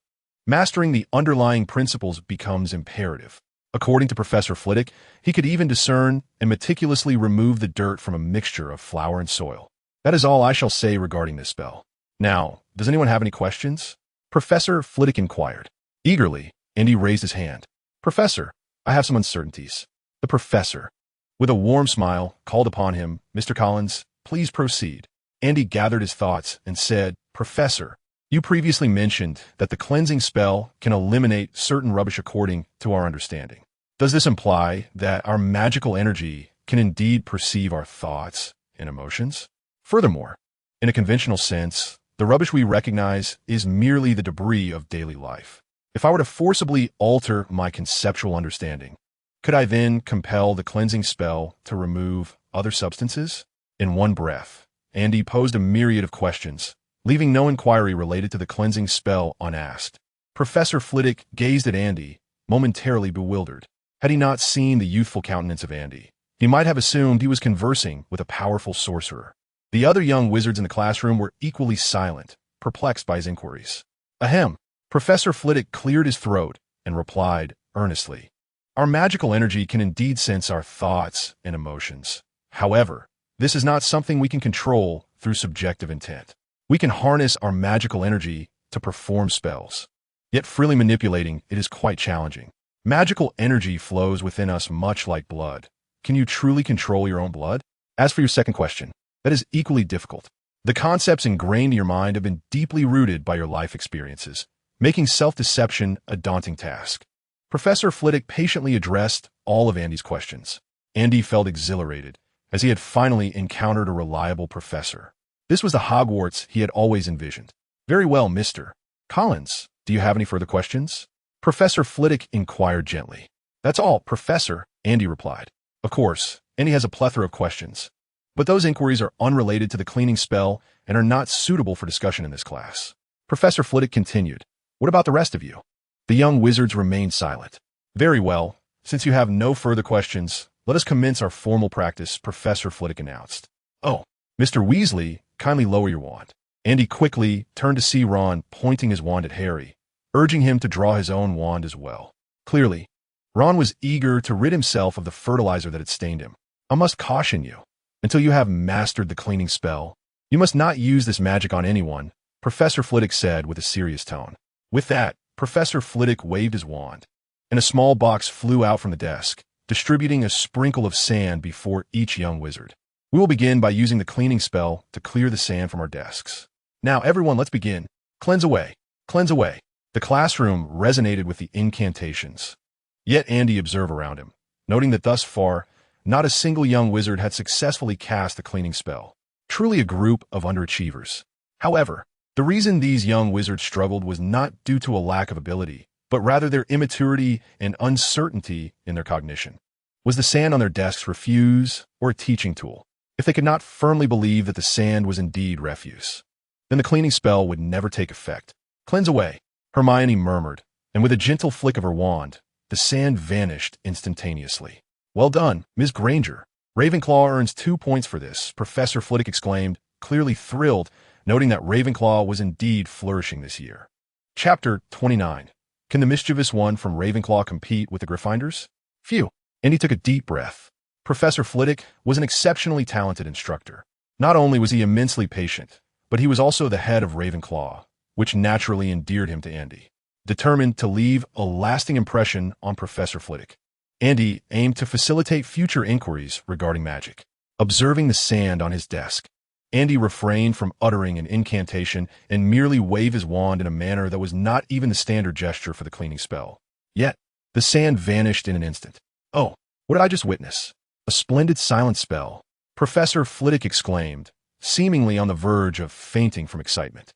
A: mastering the underlying principles becomes imperative. According to Professor Flitwick, he could even discern and meticulously remove the dirt from a mixture of flour and soil. That is all I shall say regarding this spell. Now, does anyone have any questions? Professor Flitwick inquired. Eagerly, Andy raised his hand. Professor, I have some uncertainties. The professor, with a warm smile, called upon him, Mr. Collins, please proceed. Andy gathered his thoughts and said, Professor, you previously mentioned that the cleansing spell can eliminate certain rubbish according to our understanding. Does this imply that our magical energy can indeed perceive our thoughts and emotions? Furthermore, in a conventional sense, the rubbish we recognize is merely the debris of daily life. If I were to forcibly alter my conceptual understanding, could I then compel the cleansing spell to remove other substances? In one breath, Andy posed a myriad of questions, leaving no inquiry related to the cleansing spell unasked. Professor Flitwick gazed at Andy, momentarily bewildered. Had he not seen the youthful countenance of Andy, he might have assumed he was conversing with a powerful sorcerer. The other young wizards in the classroom were equally silent, perplexed by his inquiries. Ahem. Professor Flitwick cleared his throat and replied earnestly. Our magical energy can indeed sense our thoughts and emotions. However, this is not something we can control through subjective intent. We can harness our magical energy to perform spells. Yet freely manipulating it is quite challenging. Magical energy flows within us much like blood. Can you truly control your own blood? As for your second question, that is equally difficult. The concepts ingrained in your mind have been deeply rooted by your life experiences, making self-deception a daunting task. Professor Flitwick patiently addressed all of Andy's questions. Andy felt exhilarated, as he had finally encountered a reliable professor. This was the Hogwarts he had always envisioned. Very well, Mr. Collins, do you have any further questions? Professor Flitwick inquired gently. That's all, Professor, Andy replied. Of course, Andy has a plethora of questions, but those inquiries are unrelated to the cleaning spell and are not suitable for discussion in this class. Professor Flitwick continued, "What about the rest of you?" The young wizards remained silent. "Very well. Since you have no further questions, let us commence our formal practice," Professor Flitwick announced. "Oh, Mr. Weasley, kindly lower your wand." Andy quickly turned to see Ron pointing his wand at Harry, urging him to draw his own wand as well. Clearly, Ron was eager to rid himself of the fertilizer that had stained him. "I must caution you. Until you have mastered the cleaning spell, you must not use this magic on anyone," Professor Flitwick said with a serious tone. With that, Professor Flitwick waved his wand, and a small box flew out from the desk, distributing a sprinkle of sand before each young wizard. "We will begin by using the cleaning spell to clear the sand from our desks. Now, everyone, let's begin. Cleanse away. Cleanse away." The classroom resonated with the incantations. Yet Andy observed around him, noting that thus far, not a single young wizard had successfully cast the cleaning spell. Truly a group of underachievers. However, the reason these young wizards struggled was not due to a lack of ability, but rather their immaturity and uncertainty in their cognition. Was the sand on their desks refuse or a teaching tool? If they could not firmly believe that the sand was indeed refuse, then the cleaning spell would never take effect. "Cleanse away," Hermione murmured, and with a gentle flick of her wand, the sand vanished instantaneously. "Well done, Ms. Granger. Ravenclaw earns 2 points for this," Professor Flitwick exclaimed, clearly thrilled, noting that Ravenclaw was indeed flourishing this year. Chapter 29. Can the mischievous one from Ravenclaw compete with the Gryffindors? Phew. Andy took a deep breath. Professor Flitwick was an exceptionally talented instructor. Not only was he immensely patient, but he was also the head of Ravenclaw, which naturally endeared him to Andy. Determined to leave a lasting impression on Professor Flitwick, Andy aimed to facilitate future inquiries regarding magic. Observing the sand on his desk, Andy refrained from uttering an incantation and merely waved his wand in a manner that was not even the standard gesture for the cleaning spell. Yet, the sand vanished in an instant. "Oh, what did I just witness? A splendid silent spell," Professor Flitwick exclaimed, seemingly on the verge of fainting from excitement.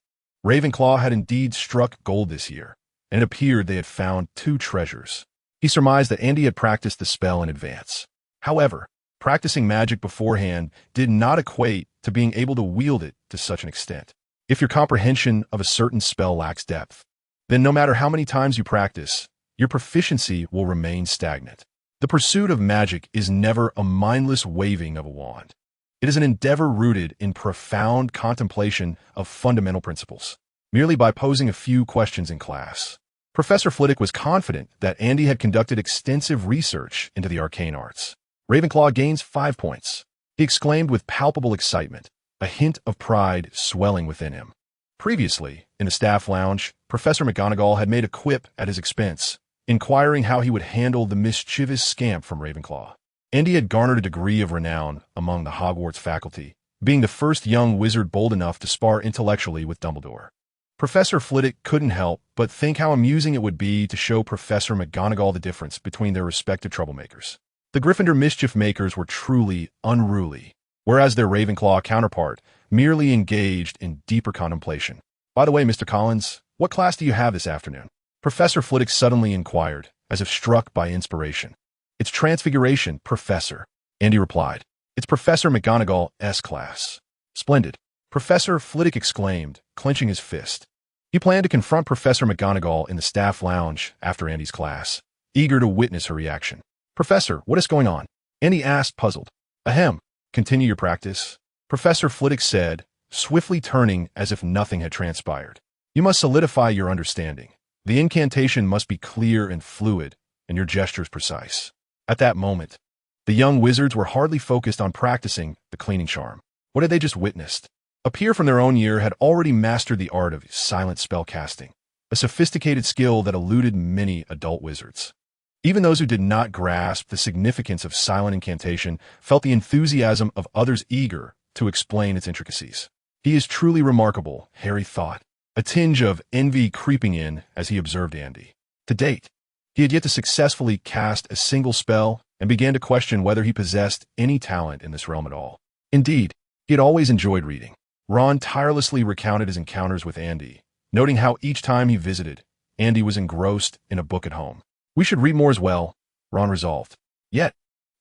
A: Ravenclaw had indeed struck gold this year, and it appeared they had found 2 treasures. He surmised that Andy had practiced the spell in advance. However, practicing magic beforehand did not equate to being able to wield it to such an extent. If your comprehension of a certain spell lacks depth, then no matter how many times you practice, your proficiency will remain stagnant. The pursuit of magic is never a mindless waving of a wand. It is an endeavor rooted in profound contemplation of fundamental principles. Merely by posing a few questions in class, Professor Flitwick was confident that Andy had conducted extensive research into the arcane arts. "Ravenclaw gains 5 points," he exclaimed with palpable excitement, a hint of pride swelling within him. Previously, in the staff lounge, Professor McGonagall had made a quip at his expense, inquiring how he would handle the mischievous scamp from Ravenclaw. Andy had garnered a degree of renown among the Hogwarts faculty, being the first young wizard bold enough to spar intellectually with Dumbledore. Professor Flitwick couldn't help but think how amusing it would be to show Professor McGonagall the difference between their respective troublemakers. The Gryffindor mischief makers were truly unruly, whereas their Ravenclaw counterpart merely engaged in deeper contemplation. "By the way, Mr. Collins, what class do you have this afternoon?" Professor Flitwick suddenly inquired, as if struck by inspiration. "It's Transfiguration, Professor," Andy replied. "It's Professor McGonagall's class." "Splendid," Professor Flitwick exclaimed, clenching his fist. He planned to confront Professor McGonagall in the staff lounge after Andy's class, eager to witness her reaction. "Professor, what is going on?" Andy asked, puzzled. "Ahem, continue your practice," Professor Flitwick said, swiftly turning as if nothing had transpired. "You must solidify your understanding. The incantation must be clear and fluid, and your gestures precise." At that moment, the young wizards were hardly focused on practicing the cleaning charm. What had they just witnessed? A peer from their own year had already mastered the art of silent spell casting, a sophisticated skill that eluded many adult wizards. Even those who did not grasp the significance of silent incantation felt the enthusiasm of others eager to explain its intricacies. "He is truly remarkable," Harry thought, a tinge of envy creeping in as he observed Andy. To date, he had yet to successfully cast a single spell and began to question whether he possessed any talent in this realm at all. Indeed, he had always enjoyed reading. Ron tirelessly recounted his encounters with Andy, noting how each time he visited, Andy was engrossed in a book at home. "We should read more as well," Ron resolved. Yet,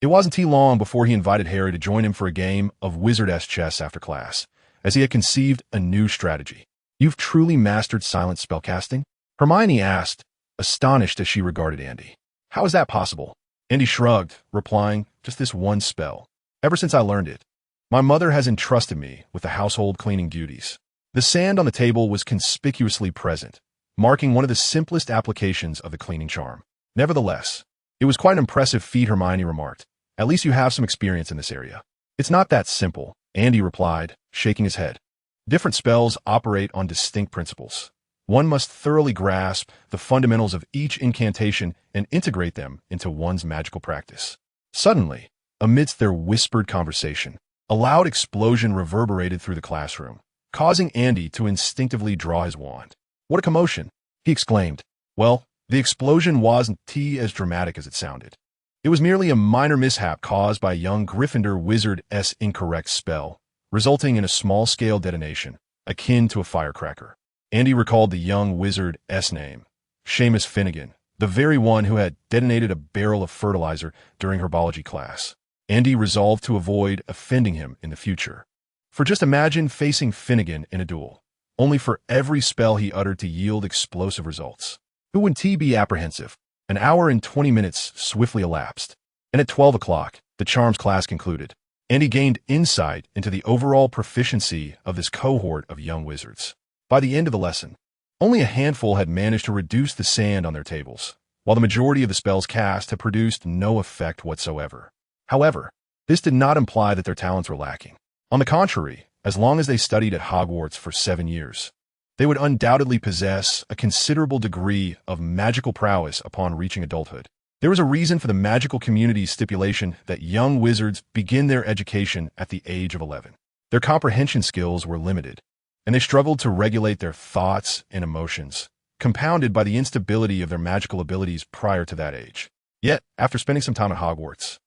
A: it wasn't too long before he invited Harry to join him for a game of wizard-esque chess after class, as he had conceived a new strategy. "You've truly mastered silent spellcasting?" Hermione asked, astonished as she regarded Andy. "How is that possible?" Andy shrugged, replying, "Just this one spell. Ever since I learned it, my mother has entrusted me with the household cleaning duties." The sand on the table was conspicuously present, marking one of the simplest applications of the cleaning charm. Nevertheless, it was quite an impressive feat, Hermione remarked. "At least you have some experience in this area." "It's not that simple," Andy replied, shaking his head. "Different spells operate on distinct principles. One must thoroughly grasp the fundamentals of each incantation and integrate them into one's magical practice." Suddenly, amidst their whispered conversation, a loud explosion reverberated through the classroom, causing Andy to instinctively draw his wand. "What a commotion!" he exclaimed. Well, the explosion wasn't as dramatic as it sounded. It was merely a minor mishap caused by a young Gryffindor wizard's incorrect spell, resulting in a small-scale detonation, akin to a firecracker. Andy recalled the young wizard's name, Seamus Finnegan, the very one who had detonated a barrel of fertilizer during herbology class. Andy resolved to avoid offending him in the future. For just imagine facing Finnegan in a duel, only for every spell he uttered to yield explosive results. Who wouldn't be apprehensive? An hour and 20 minutes swiftly elapsed, and at 12 o'clock, the charms class concluded. Andy gained insight into the overall proficiency of this cohort of young wizards. By the end of the lesson, only a handful had managed to reduce the sand on their tables, while the majority of the spells cast had produced no effect whatsoever. However, this did not imply that their talents were lacking. On the contrary, as long as they studied at Hogwarts for 7 years, they would undoubtedly possess a considerable degree of magical prowess upon reaching adulthood. There was a reason for the magical community's stipulation that young wizards begin their education at the age of 11. Their comprehension skills were limited, and they struggled to regulate their thoughts and emotions, compounded by the instability of their magical abilities prior to that age. Yet, after spending some time at Hogwarts,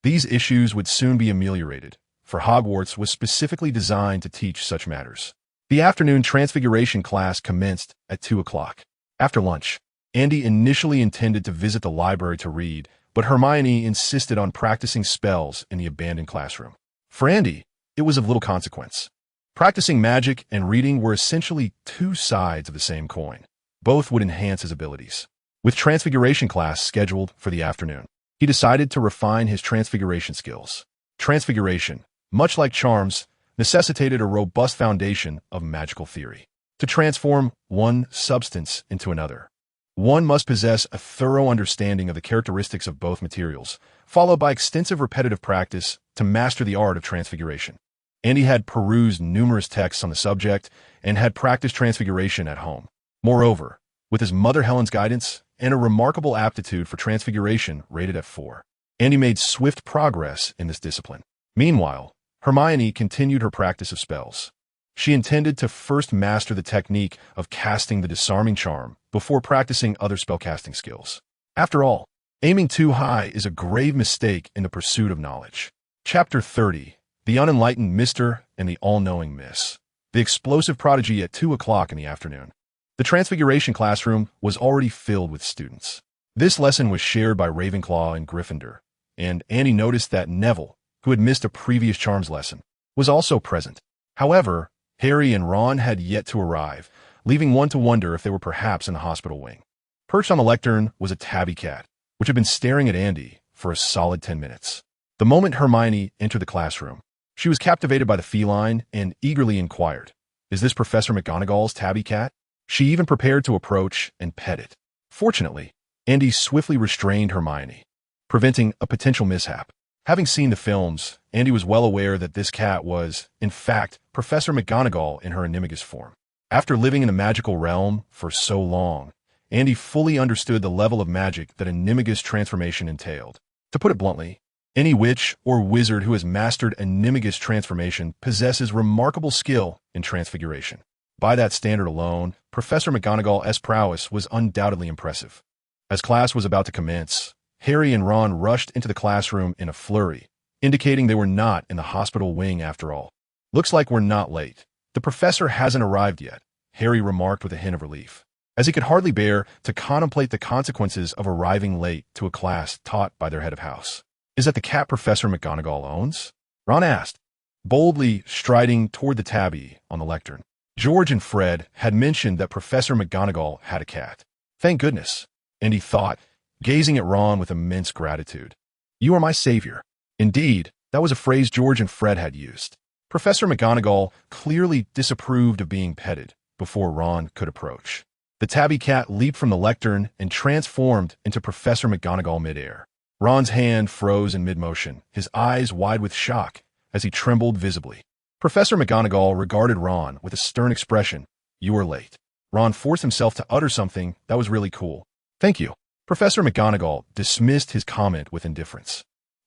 A: these issues would soon be ameliorated, for Hogwarts was specifically designed to teach such matters. The afternoon Transfiguration class commenced at 2 o'clock. After lunch, Andy initially intended to visit the library to read, but Hermione insisted on practicing spells in the abandoned classroom. For Andy, it was of little consequence. Practicing magic and reading were essentially two sides of the same coin. Both would enhance his abilities. With Transfiguration class scheduled for the afternoon, he decided to refine his transfiguration skills. Transfiguration, much like charms, necessitated a robust foundation of magical theory. To transform one substance into another, one must possess a thorough understanding of the characteristics of both materials, followed by extensive repetitive practice to master the art of transfiguration. Andy had perused numerous texts on the subject and had practiced transfiguration at home. Moreover, with his mother Helen's guidance and a remarkable aptitude for transfiguration rated at 4, Andy made swift progress in this discipline. Meanwhile, Hermione continued her practice of spells. She intended to first master the technique of casting the disarming charm before practicing other spellcasting skills. After all, aiming too high is a grave mistake in the pursuit of knowledge. Chapter 30, The Unenlightened Mr. and the All-Knowing Miss. The explosive prodigy at 2 o'clock in the afternoon. The Transfiguration classroom was already filled with students. This lesson was shared by Ravenclaw and Gryffindor, and Andy noticed that Neville, who had missed a previous charms lesson, was also present. However, Harry and Ron had yet to arrive, leaving one to wonder if they were perhaps in the hospital wing. Perched on the lectern was a tabby cat, which had been staring at Andy for a solid 10 minutes. The moment Hermione entered the classroom, she was captivated by the feline and eagerly inquired, "Is this Professor McGonagall's tabby cat?" She even prepared to approach and pet it. Fortunately, Andy swiftly restrained Hermione, preventing a potential mishap. Having seen the films, Andy was well aware that this cat was, in fact, Professor McGonagall in her animagus form. After living in the magical realm for so long, Andy fully understood the level of magic that animagus transformation entailed. To put it bluntly, any witch or wizard who has mastered animagus transformation possesses remarkable skill in transfiguration. By that standard alone, Professor McGonagall's prowess was undoubtedly impressive. As class was about to commence, Harry and Ron rushed into the classroom in a flurry, indicating they were not in the hospital wing after all. "Looks like we're not late. The professor hasn't arrived yet," Harry remarked with a hint of relief, as he could hardly bear to contemplate the consequences of arriving late to a class taught by their head of house. "Is that the cat Professor McGonagall owns?" Ron asked. boldly striding toward the tabby on the lectern. George and Fred had mentioned that Professor McGonagall had a cat. Thank goodness, Andy thought, gazing at Ron with immense gratitude. You are my savior. Indeed, that was a phrase George and Fred had used. Professor McGonagall clearly disapproved of being petted before Ron could approach. The tabby cat leaped from the lectern and transformed into Professor McGonagall midair. Ron's hand froze in mid-motion, his eyes wide with shock as he trembled visibly. Professor McGonagall regarded Ron with a stern expression. You are late. Ron forced himself to utter something that was really cool. Thank you. Professor McGonagall dismissed his comment with indifference.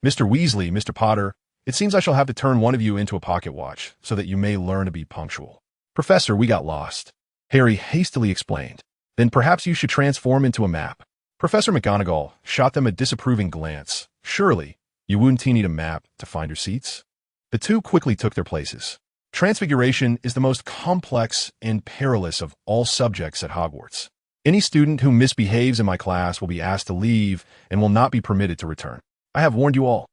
A: Mr. Weasley, Mr. Potter, it seems I shall have to turn one of you into a pocket watch so that you may learn to be punctual. Professor, we got lost. Harry hastily explained. Then perhaps you should transform into a map. Professor McGonagall shot them a disapproving glance. Surely, you wouldn't need a map to find your seats? The two quickly took their places. Transfiguration is the most complex and perilous of all subjects at Hogwarts. Any student who misbehaves in my class will be asked to leave and will not be permitted to return. I have warned you all.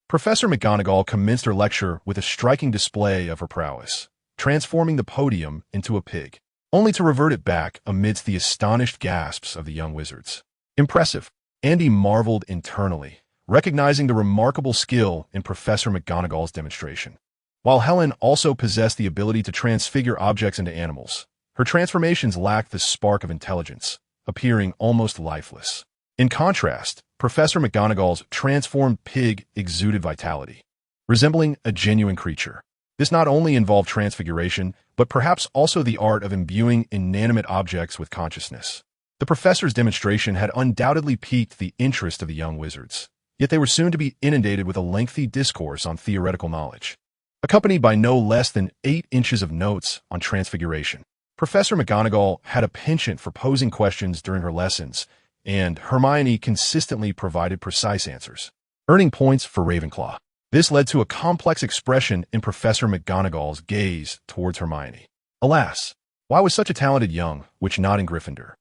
A: Professor McGonagall commenced her lecture with a striking display of her prowess, transforming the podium into a pig, only to revert it back amidst the astonished gasps of the young wizards. Impressive. Andy marveled internally, recognizing the remarkable skill in Professor McGonagall's demonstration. While Helen also possessed the ability to transfigure objects into animals, her transformations lacked the spark of intelligence, appearing almost lifeless. In contrast, Professor McGonagall's transformed pig exuded vitality, resembling a genuine creature. This not only involved transfiguration, but perhaps also the art of imbuing inanimate objects with consciousness. The professor's demonstration had undoubtedly piqued the interest of the young wizards, yet they were soon to be inundated with a lengthy discourse on theoretical knowledge, accompanied by no less than 8 inches of notes on transfiguration. Professor McGonagall had a penchant for posing questions during her lessons, and Hermione consistently provided precise answers, earning points for Ravenclaw. This led to a complex expression in Professor McGonagall's gaze towards Hermione. Alas, why was such a talented young witch not in Gryffindor?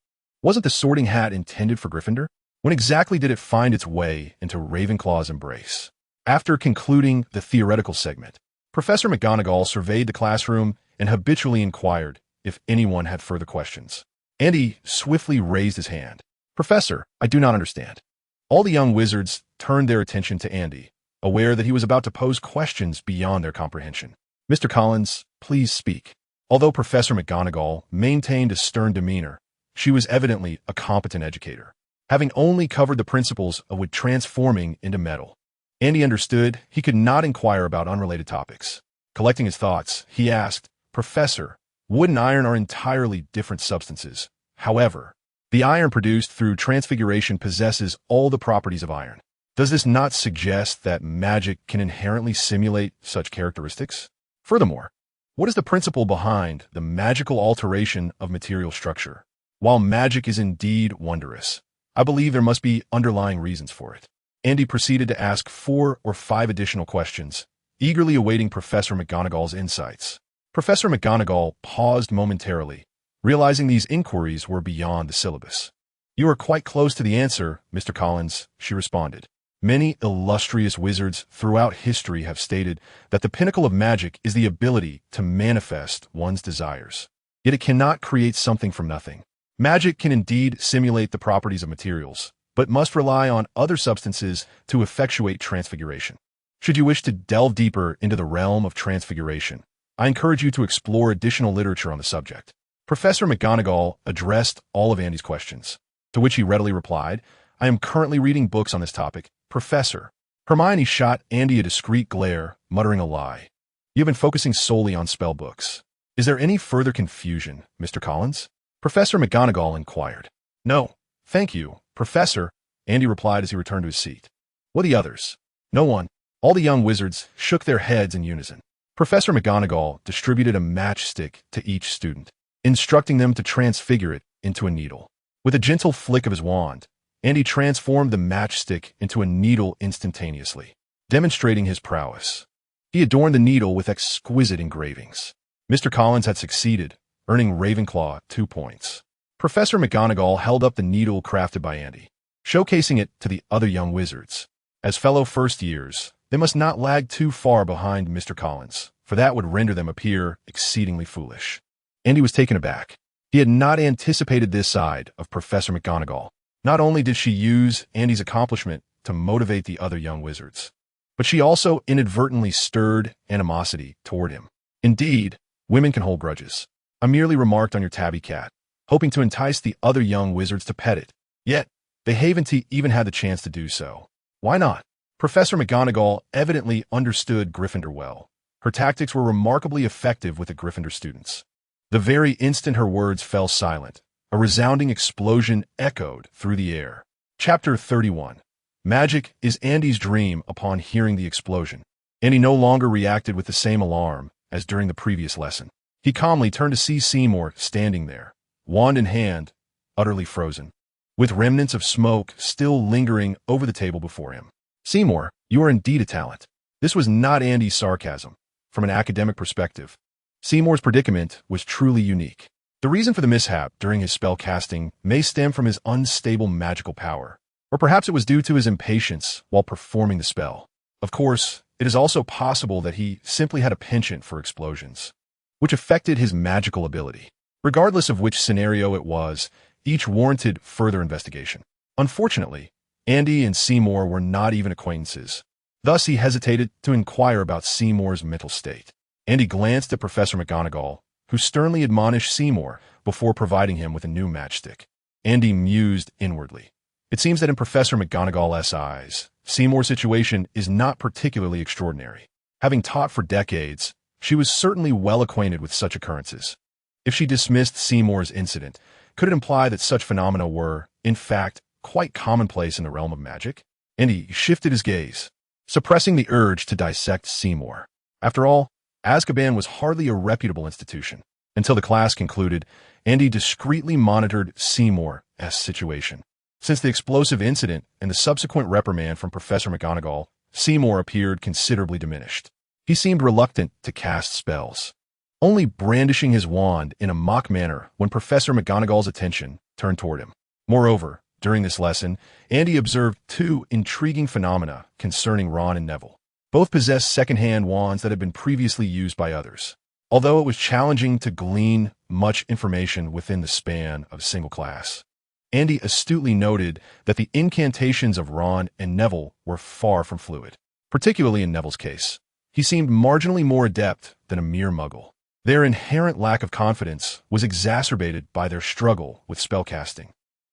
A: Wasn't the sorting hat intended for Gryffindor? When exactly did it find its way into Ravenclaw's embrace? After concluding the theoretical segment, Professor McGonagall surveyed the classroom and habitually inquired if anyone had further questions. Andy swiftly raised his hand. Professor, I do not understand. All the young wizards turned their attention to Andy, aware that he was about to pose questions beyond their comprehension. Mr. Collins, please speak. Although Professor McGonagall maintained a stern demeanor, she was evidently a competent educator, having only covered the principles of wood transforming into metal. Andy understood he could not inquire about unrelated topics. Collecting his thoughts, he asked, Professor, wood and iron are entirely different substances. However, the iron produced through transfiguration possesses all the properties of iron. Does this not suggest that magic can inherently simulate such characteristics? Furthermore, what is the principle behind the magical alteration of material structure? While magic is indeed wondrous, I believe there must be underlying reasons for it. Andy proceeded to ask 4 or 5 additional questions, eagerly awaiting Professor McGonagall's insights. Professor McGonagall paused momentarily, realizing these inquiries were beyond the syllabus. You are quite close to the answer, Mr. Collins, she responded. Many illustrious wizards throughout history have stated that the pinnacle of magic is the ability to manifest one's desires. Yet it cannot create something from nothing. Magic can indeed simulate the properties of materials, but must rely on other substances to effectuate transfiguration. Should you wish to delve deeper into the realm of transfiguration, I encourage you to explore additional literature on the subject. Professor McGonagall addressed all of Andy's questions, to which he readily replied, I am currently reading books on this topic. Professor. Hermione shot Andy a discreet glare, muttering a lie. You've been focusing solely on spell books. Is there any further confusion, Mr. Collins? Professor McGonagall inquired. No, thank you, Professor, Andy replied as he returned to his seat. What the others? No one. All the young wizards shook their heads in unison. Professor McGonagall distributed a matchstick to each student, instructing them to transfigure it into a needle. With a gentle flick of his wand, Andy transformed the matchstick into a needle instantaneously, demonstrating his prowess. He adorned the needle with exquisite engravings. Mr. Collins had succeeded, earning Ravenclaw 2 points. Professor McGonagall held up the needle crafted by Andy, showcasing it to the other young wizards. As fellow first years, they must not lag too far behind Mr. Collins, for that would render them appear exceedingly foolish. Andy was taken aback. He had not anticipated this side of Professor McGonagall. Not only did she use Andy's accomplishment to motivate the other young wizards, but she also inadvertently stirred animosity toward him. Indeed, women can hold grudges. I merely remarked on your tabby cat, hoping to entice the other young wizards to pet it. Yet, they haven't even had the chance to do so. Why not? Professor McGonagall evidently understood Gryffindor well. Her tactics were remarkably effective with the Gryffindor students. The very instant her words fell silent, a resounding explosion echoed through the air. Chapter 31. Magic is Andy's dream. Upon hearing the explosion, Andy no longer reacted with the same alarm as during the previous lesson. He calmly turned to see Seymour standing there, wand in hand, utterly frozen, with remnants of smoke still lingering over the table before him. Seymour, you are indeed a talent. This was not Andy's sarcasm. From an academic perspective, Seymour's predicament was truly unique. The reason for the mishap during his spell casting may stem from his unstable magical power, or perhaps it was due to his impatience while performing the spell. Of course, it is also possible that he simply had a penchant for explosions, which affected his magical ability. Regardless of which scenario it was, each warranted further investigation. Unfortunately, Andy and Seymour were not even acquaintances. Thus, he hesitated to inquire about Seymour's mental state. Andy glanced at Professor McGonagall, who sternly admonished Seymour before providing him with a new matchstick. Andy mused inwardly. It seems that in Professor McGonagall's eyes, Seymour's situation is not particularly extraordinary. Having taught for decades, she was certainly well acquainted with such occurrences. If she dismissed Seymour's incident, could it imply that such phenomena were, in fact, quite commonplace in the realm of magic? Andy shifted his gaze, suppressing the urge to dissect Seymour. After all, Azkaban was hardly a reputable institution. Until the class concluded, Andy discreetly monitored Seymour's situation. Since the explosive incident and the subsequent reprimand from Professor McGonagall, Seymour appeared considerably diminished. He seemed reluctant to cast spells, only brandishing his wand in a mock manner when Professor McGonagall's attention turned toward him. Moreover, during this lesson, Andy observed two intriguing phenomena concerning Ron and Neville. Both possessed second-hand wands that had been previously used by others. Although it was challenging to glean much information within the span of a single class, Andy astutely noted that the incantations of Ron and Neville were far from fluid. Particularly in Neville's case, he seemed marginally more adept than a mere muggle. Their inherent lack of confidence was exacerbated by their struggle with spellcasting,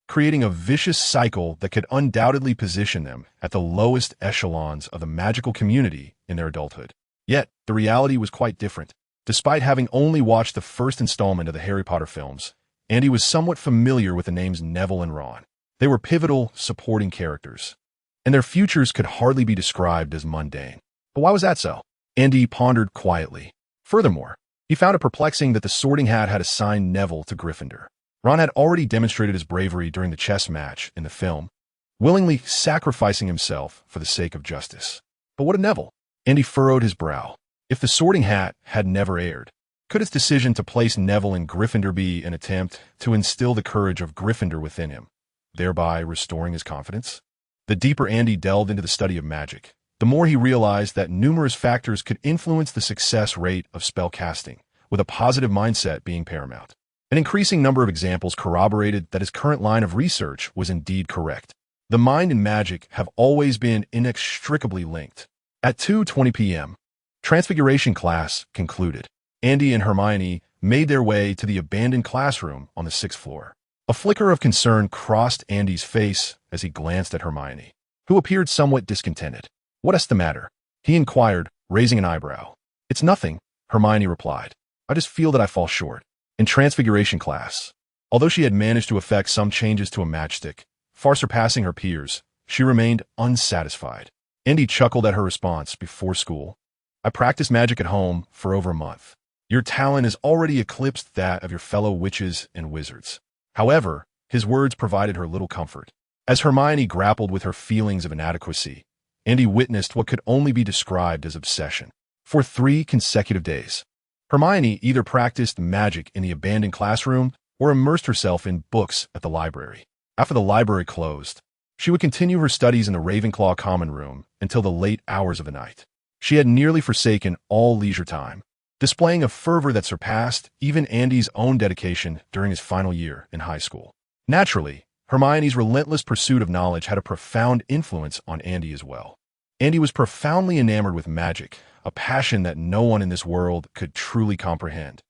A: creating a vicious cycle that could undoubtedly position them at the lowest echelons of the magical community in their adulthood. Yet, the reality was quite different. Despite having only watched the first installment of the Harry Potter films, Andy was somewhat familiar with the names Neville and Ron. They were pivotal, supporting characters, and their futures could hardly be described as mundane. But why was that so? Andy pondered quietly. Furthermore, he found it perplexing that the Sorting Hat had assigned Neville to Gryffindor. Ron had already demonstrated his bravery during the chess match in the film, willingly sacrificing himself for the sake of justice. But what of Neville? Andy furrowed his brow. If the Sorting Hat had never aired, could its decision to place Neville in Gryffindor be an attempt to instill the courage of Gryffindor within him, thereby restoring his confidence? The deeper Andy delved into the study of magic, the more he realized that numerous factors could influence the success rate of spellcasting, with a positive mindset being paramount. An increasing number of examples corroborated that his current line of research was indeed correct. The mind and magic have always been inextricably linked. At 2:20 p.m., Transfiguration class concluded. Andy and Hermione made their way to the abandoned classroom on the 6th floor. A flicker of concern crossed Andy's face as he glanced at Hermione, who appeared somewhat discontented. "What's the matter?" he inquired, raising an eyebrow. "It's nothing," Hermione replied. "I just feel that I fall short." In Transfiguration class, although she had managed to effect some changes to a matchstick, far surpassing her peers, she remained unsatisfied. Andy chuckled at her response before school. "I practiced magic at home for over a month. Your talent has already eclipsed that of your fellow witches and wizards." However, his words provided her little comfort. As Hermione grappled with her feelings of inadequacy, Andy witnessed what could only be described as obsession. For 3 consecutive days, Hermione either practiced magic in the abandoned classroom or immersed herself in books at the library. After the library closed, she would continue her studies in the Ravenclaw common room until the late hours of the night. She had nearly forsaken all leisure time, displaying a fervor that surpassed even Andy's own dedication during his final year in high school. Naturally, Hermione's relentless pursuit of knowledge had a profound influence on Andy as well. Andy was profoundly enamored with magic, a passion that no one in this world could truly comprehend,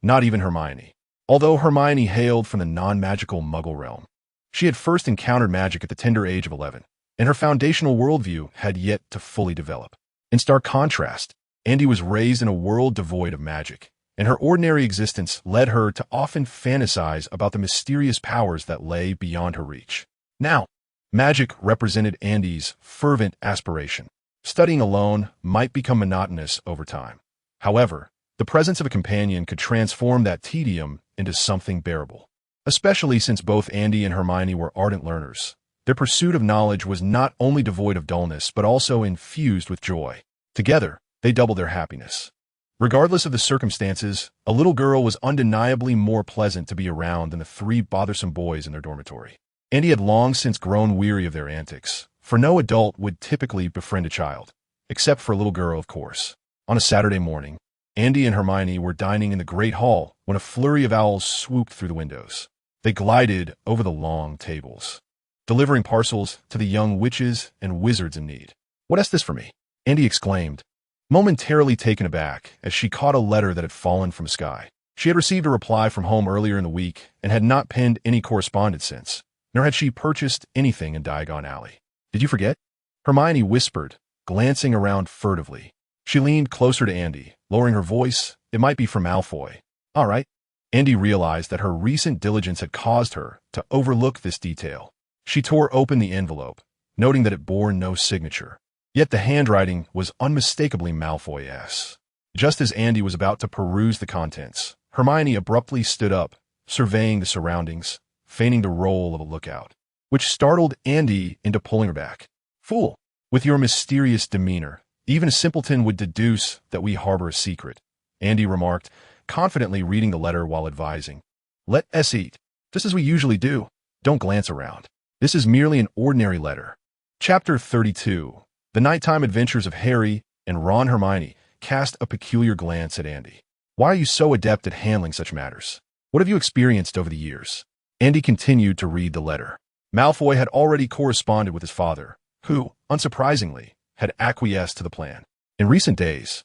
A: not even Hermione. Although Hermione hailed from the non-magical Muggle realm, she had first encountered magic at the tender age of 11, and her foundational worldview had yet to fully develop. In stark contrast, Andy was raised in a world devoid of magic, and her ordinary existence led her to often fantasize about the mysterious powers that lay beyond her reach. Now, magic represented Andy's fervent aspiration. Studying alone might become monotonous over time. However, the presence of a companion could transform that tedium into something bearable. Especially since both Andy and Hermione were ardent learners, their pursuit of knowledge was not only devoid of dullness but also infused with joy. Together, they doubled their happiness. Regardless of the circumstances, a little girl was undeniably more pleasant to be around than the three bothersome boys in their dormitory. Andy had long since grown weary of their antics, for no adult would typically befriend a child, except for a little girl, of course. On a Saturday morning, Andy and Hermione were dining in the great hall when a flurry of owls swooped through the windows. They glided over the long tables, delivering parcels to the young witches and wizards in need. "What is this for me?" Andy exclaimed, momentarily taken aback as she caught a letter that had fallen from the sky. She had received a reply from home earlier in the week and had not penned any correspondence since, nor had she purchased anything in Diagon Alley. "Did you forget?" Hermione whispered, glancing around furtively. She leaned closer to Andy, lowering her voice. "It might be from Malfoy." "All right." Andy realized that her recent diligence had caused her to overlook this detail. She tore open the envelope, noting that it bore no signature. Yet the handwriting was unmistakably Malfoy-esque. Just as Andy was about to peruse the contents, Hermione abruptly stood up, surveying the surroundings, feigning the role of a lookout, which startled Andy into pulling her back. "Fool, with your mysterious demeanor, even a simpleton would deduce that we harbor a secret," Andy remarked, confidently reading the letter while advising. "Let us eat, just as we usually do. Don't glance around. This is merely an ordinary letter." Chapter 32. The Nighttime Adventures of Harry and Ron. Hermione cast a peculiar glance at Andy. "Why are you so adept at handling such matters? What have you experienced over the years?" Andy continued to read the letter. Malfoy had already corresponded with his father, who, unsurprisingly, had acquiesced to the plan. In recent days,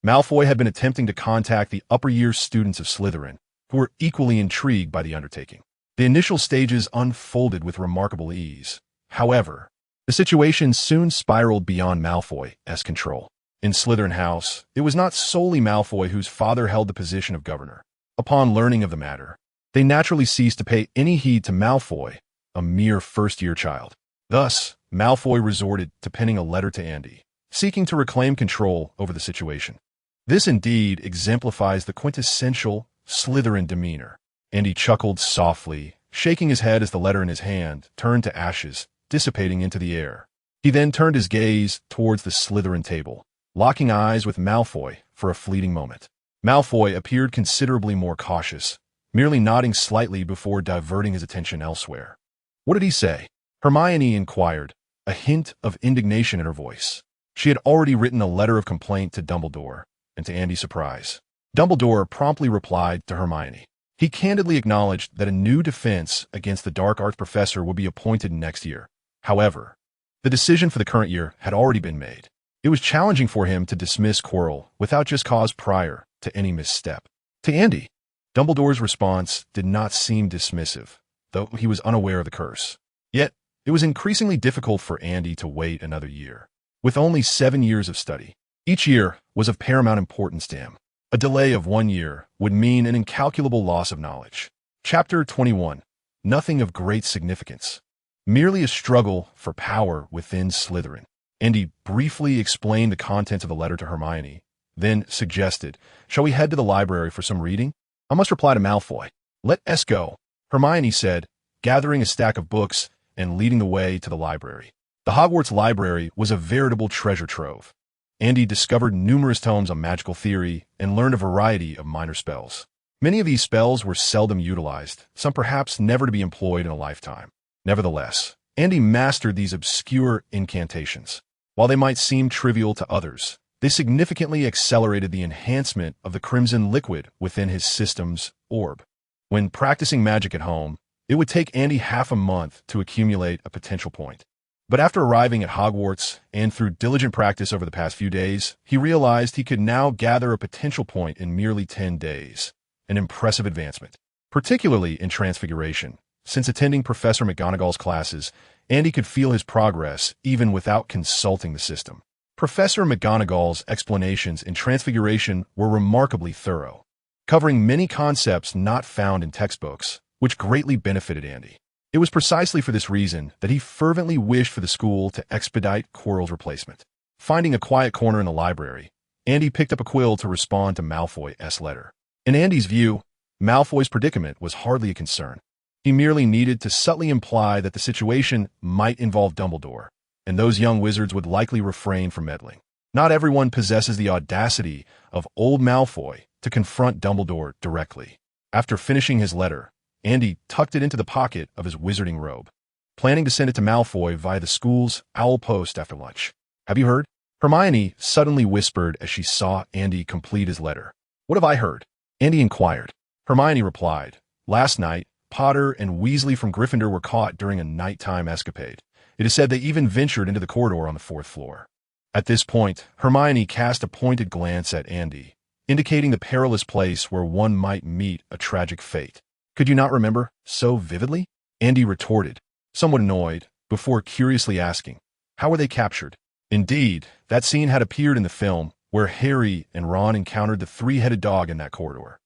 A: Malfoy had been attempting to contact the upper-year students of Slytherin, who were equally intrigued by the undertaking. The initial stages unfolded with remarkable ease. However, the situation soon spiraled beyond Malfoy's control. In Slytherin House, it was not solely Malfoy whose father held the position of governor. Upon learning of the matter, they naturally ceased to pay any heed to Malfoy, a mere first-year child. Thus, Malfoy resorted to penning a letter to Andy, seeking to reclaim control over the situation. This indeed exemplifies the quintessential Slytherin demeanor. Andy chuckled softly, shaking his head as the letter in his hand turned to ashes, dissipating into the air. He then turned his gaze towards the Slytherin table, locking eyes with Malfoy for a fleeting moment. Malfoy appeared considerably more cautious, merely nodding slightly before diverting his attention elsewhere. "What did he say?" Hermione inquired, a hint of indignation in her voice. She had already written a letter of complaint to Dumbledore, and to Andy's surprise, Dumbledore promptly replied to Hermione. He candidly acknowledged that a new defense against the dark arts professor would be appointed next year. However, the decision for the current year had already been made. It was challenging for him to dismiss Quirrell without just cause prior to any misstep. To Andy, Dumbledore's response did not seem dismissive, though he was unaware of the curse. Yet, it was increasingly difficult for Andy to wait another year. With only 7 years of study, each year was of paramount importance to him. A delay of 1 year would mean an incalculable loss of knowledge. Chapter 21. Nothing of great significance. Merely a struggle for power within Slytherin. Andy briefly explained the contents of the letter to Hermione, then suggested, "Shall we head to the library for some reading? I must reply to Malfoy." "Let us go," Hermione said, gathering a stack of books and leading the way to the library. The Hogwarts library was a veritable treasure trove. Andy discovered numerous tomes on magical theory and learned a variety of minor spells. Many of these spells were seldom utilized, some perhaps never to be employed in a lifetime. Nevertheless, Andy mastered these obscure incantations. While they might seem trivial to others, They significantly accelerated the enhancement of the crimson liquid within his system's orb. When practicing magic at home, it would take Andy half a month to accumulate a potential point. But after arriving at Hogwarts and through diligent practice over the past few days, he realized he could now gather a potential point in merely 10 days. An impressive advancement, particularly in Transfiguration. Since attending Professor McGonagall's classes, Andy could feel his progress even without consulting the system. Professor McGonagall's explanations in Transfiguration were remarkably thorough, covering many concepts not found in textbooks, which greatly benefited Andy. It was precisely for this reason that he fervently wished for the school to expedite Quirrell's replacement. Finding a quiet corner in the library, Andy picked up a quill to respond to Malfoy's letter. In Andy's view, Malfoy's predicament was hardly a concern. He merely needed to subtly imply that the situation might involve Dumbledore, and those young wizards would likely refrain from meddling. Not everyone possesses the audacity of old Malfoy to confront Dumbledore directly. After finishing his letter, Andy tucked it into the pocket of his wizarding robe, planning to send it to Malfoy via the school's owl post after lunch. "Have you heard?" Hermione suddenly whispered as she saw Andy complete his letter. "What have I heard?" Andy inquired. Hermione replied, "Last night, Potter and Weasley from Gryffindor were caught during a nighttime escapade. It is said they even ventured into the corridor on the 4th floor." At this point, Hermione cast a pointed glance at Andy, indicating the perilous place where one might meet a tragic fate. "Could you not remember so vividly?" Andy retorted, somewhat annoyed, before curiously asking, "How were they captured?" Indeed, that scene had appeared in the film, where Harry and Ron encountered the three-headed dog in that corridor.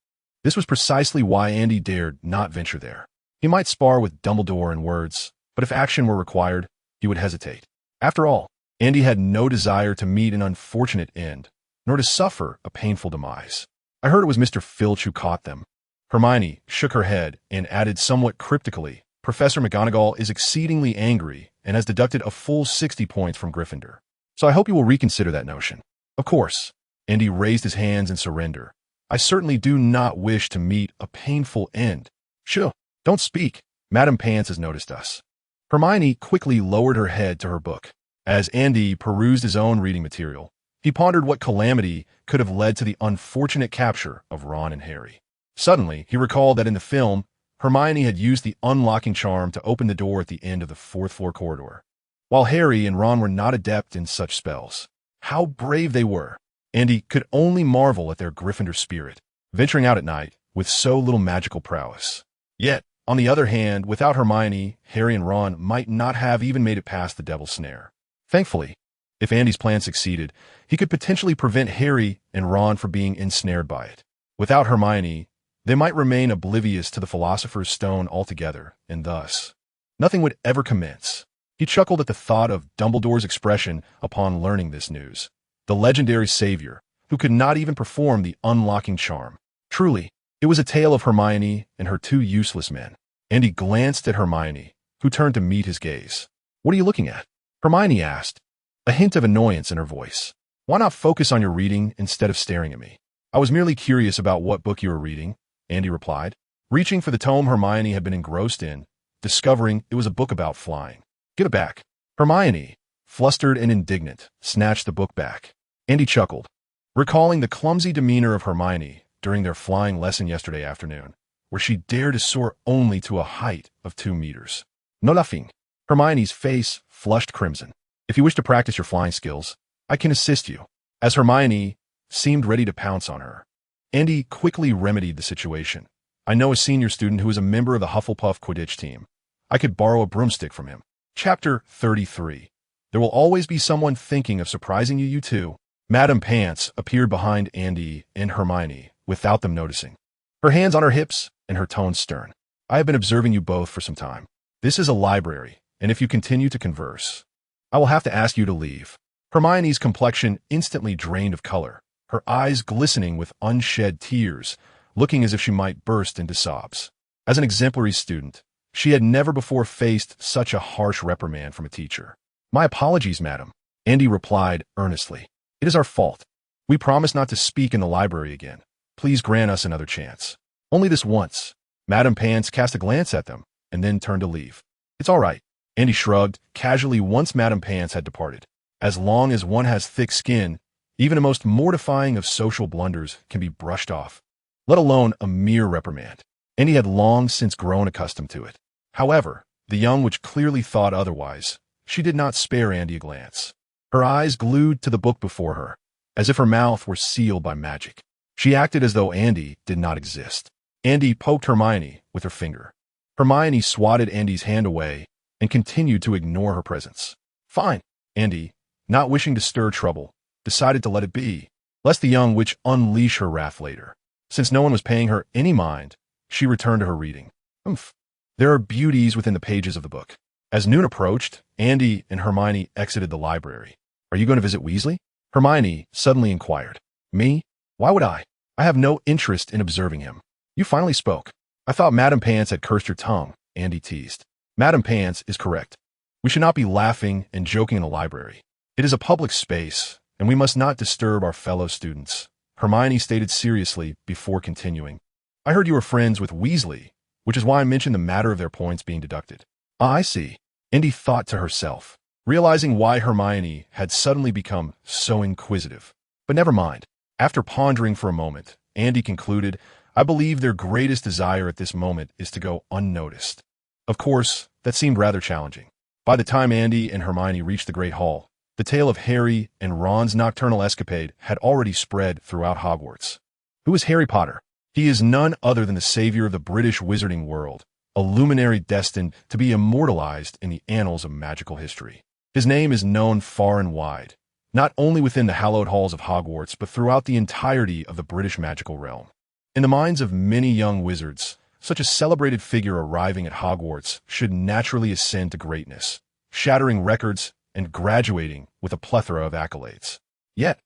A: This was precisely why Andy dared not venture there. He might spar with Dumbledore in words, but if action were required, he would hesitate. After all, Andy had no desire to meet an unfortunate end, nor to suffer a painful demise. "I heard it was Mr. Filch who caught them." Hermione shook her head and added somewhat cryptically, "Professor McGonagall is exceedingly angry and has deducted a full 60 points from Gryffindor. So I hope you will reconsider that notion." "Of course." Andy raised his hands in surrender. "I certainly do not wish to meet a painful end." "Shh, don't speak. Madame Pants has noticed us." Hermione quickly lowered her head to her book. As Andy perused his own reading material, he pondered what calamity could have led to the unfortunate capture of Ron and Harry. Suddenly, he recalled that in the film, Hermione had used the unlocking charm to open the door at the end of the 4th floor corridor. While Harry and Ron were not adept in such spells, how brave they were! Andy could only marvel at their Gryffindor spirit, venturing out at night with so little magical prowess. Yet, on the other hand, without Hermione, Harry and Ron might not have even made it past the Devil's Snare. Thankfully, if Andy's plan succeeded, he could potentially prevent Harry and Ron from being ensnared by it. Without Hermione, they might remain oblivious to the Philosopher's Stone altogether, and thus, nothing would ever commence. He chuckled at the thought of Dumbledore's expression upon learning this news. The legendary savior, who could not even perform the unlocking charm. Truly, it was a tale of Hermione and her two useless men. And he glanced at Hermione, who turned to meet his gaze. "What are you looking at?" Hermione asked, a hint of annoyance in her voice. "Why not focus on your reading instead of staring at me?" "I was merely curious about what book you were reading," Andy replied, reaching for the tome Hermione had been engrossed in, discovering it was a book about flying. "Give it back." Hermione, flustered and indignant, snatched the book back. Andy chuckled, recalling the clumsy demeanor of Hermione during their flying lesson yesterday afternoon, where she dared to soar only to a height of 2 meters. "No laughing." Hermione's face flushed crimson. "If you wish to practice your flying skills, I can assist you." As Hermione seemed ready to pounce on her, Andy quickly remedied the situation. "I know a senior student who is a member of the Hufflepuff Quidditch team. I could borrow a broomstick from him." Chapter 33. There will always be someone thinking of surprising you two. Madame Pants appeared behind Andy and Hermione without them noticing. Her hands on her hips and her tone stern. "I have been observing you both for some time. This is a library, and if you continue to converse, I will have to ask you to leave." Hermione's complexion instantly drained of color, her eyes glistening with unshed tears, looking as if she might burst into sobs. As an exemplary student, she had never before faced such a harsh reprimand from a teacher. "My apologies, madam," Andy replied earnestly. "It is our fault. We promise not to speak in the library again. Please grant us another chance." "Only this once." Madame Pants cast a glance at them and then turned to leave. "It's all right." Andy shrugged casually once Madame Pants had departed. "As long as one has thick skin, Even a most mortifying of social blunders can be brushed off, let alone a mere reprimand. Andy had long since grown accustomed to it. However, the young witch clearly thought otherwise. She did not spare Andy a glance. Her eyes glued to the book before her, as if her mouth were sealed by magic. She acted as though Andy did not exist. Andy poked Hermione with her finger. Hermione swatted Andy's hand away and continued to ignore her presence. Fine. Andy, not wishing to stir trouble, decided to let it be, lest the young witch unleash her wrath later. Since no one was paying her any mind, she returned to her reading. There are beauties within the pages of the book. As noon approached, Andy and Hermione exited the library. Are you going to visit Weasley? Hermione suddenly inquired. Me? Why would I? I have no interest in observing him. You finally spoke. I thought Madame Pants had cursed your tongue, Andy teased. Madame Pants is correct. We should not be laughing and joking in the library. It is a public space, and we must not disturb our fellow students, Hermione stated seriously before continuing. I heard you were friends with Weasley, which is why I mentioned the matter of their points being deducted. Ah, I see. Andy thought to herself, realizing why Hermione had suddenly become so inquisitive. But never mind. After pondering for a moment, Andy concluded, I believe their greatest desire at this moment is to go unnoticed. Of course, that seemed rather challenging. By the time Andy and Hermione reached the Great Hall, the tale of Harry and Ron's nocturnal escapade had already spread throughout Hogwarts. Who is Harry Potter? He is none other than the savior of the British wizarding world, a luminary destined to be immortalized in the annals of magical history. His name is known far and wide, not only within the hallowed halls of Hogwarts, but throughout the entirety of the British magical realm. In the minds of many young wizards, such a celebrated figure arriving at Hogwarts should naturally ascend to greatness, shattering records and graduating with a plethora of accolades. Yet,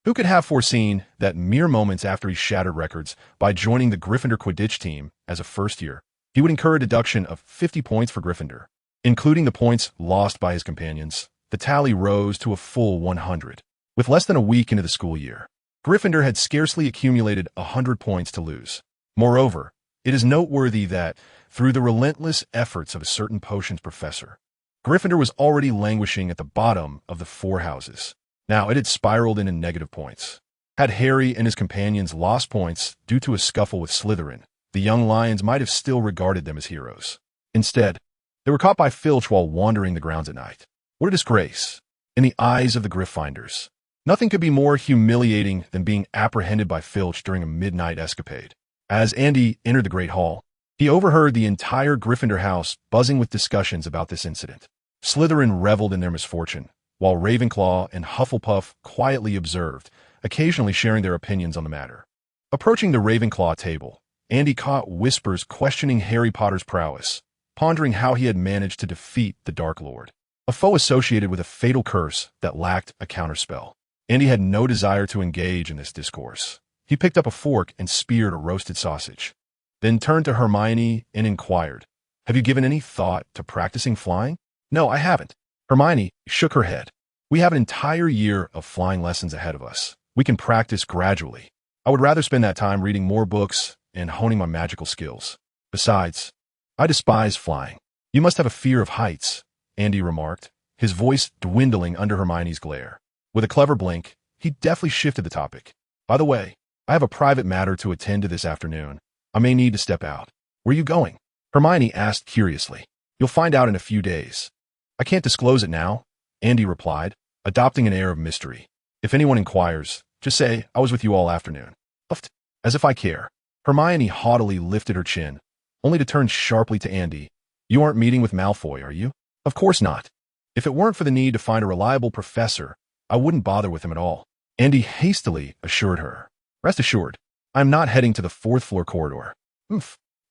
A: who could have foreseen that mere moments after he shattered records by joining the Gryffindor Quidditch team as a first year, he would incur a deduction of 50 points for Gryffindor. Including the points lost by his companions, the tally rose to a full 100. With less than a week into the school year, Gryffindor had scarcely accumulated 100 points to lose. Moreover, it is noteworthy that, through the relentless efforts of a certain potions professor, Gryffindor was already languishing at the bottom of the four houses. Now it had spiraled into negative points. Had Harry and his companions lost points due to a scuffle with Slytherin, the young lions might have still regarded them as heroes. Instead, they were caught by Filch while wandering the grounds at night. What a disgrace. In the eyes of the Gryffindors, nothing could be more humiliating than being apprehended by Filch during a midnight escapade. As Andy entered the Great Hall, he overheard the entire Gryffindor house buzzing with discussions about this incident. Slytherin reveled in their misfortune, while Ravenclaw and Hufflepuff quietly observed, occasionally sharing their opinions on the matter. Approaching the Ravenclaw table, Andy caught whispers questioning Harry Potter's prowess, pondering how he had managed to defeat the Dark Lord, a foe associated with a fatal curse that lacked a counterspell. Andy had no desire to engage in this discourse. He picked up a fork and speared a roasted sausage, then turned to Hermione and inquired, Have you given any thought to practicing flying? No, I haven't. Hermione shook her head. We have an entire year of flying lessons ahead of us. We can practice gradually. I would rather spend that time reading more books and honing my magical skills. Besides, I despise flying. You must have a fear of heights, Andy remarked, his voice dwindling under Hermione's glare. With a clever blink, he deftly shifted the topic. By the way, I have a private matter to attend to this afternoon. I may need to step out. Where are you going? Hermione asked curiously. You'll find out in a few days. I can't disclose it now, Andy replied, adopting an air of mystery. If anyone inquires, just say I was with you all afternoon. Puffed. As if I care. Hermione haughtily lifted her chin, only to turn sharply to Andy. You aren't meeting with Malfoy, are you? Of course not. If it weren't for the need to find a reliable professor, I wouldn't bother with him at all. Andy hastily assured her. Rest assured, I'm not heading to the fourth floor corridor.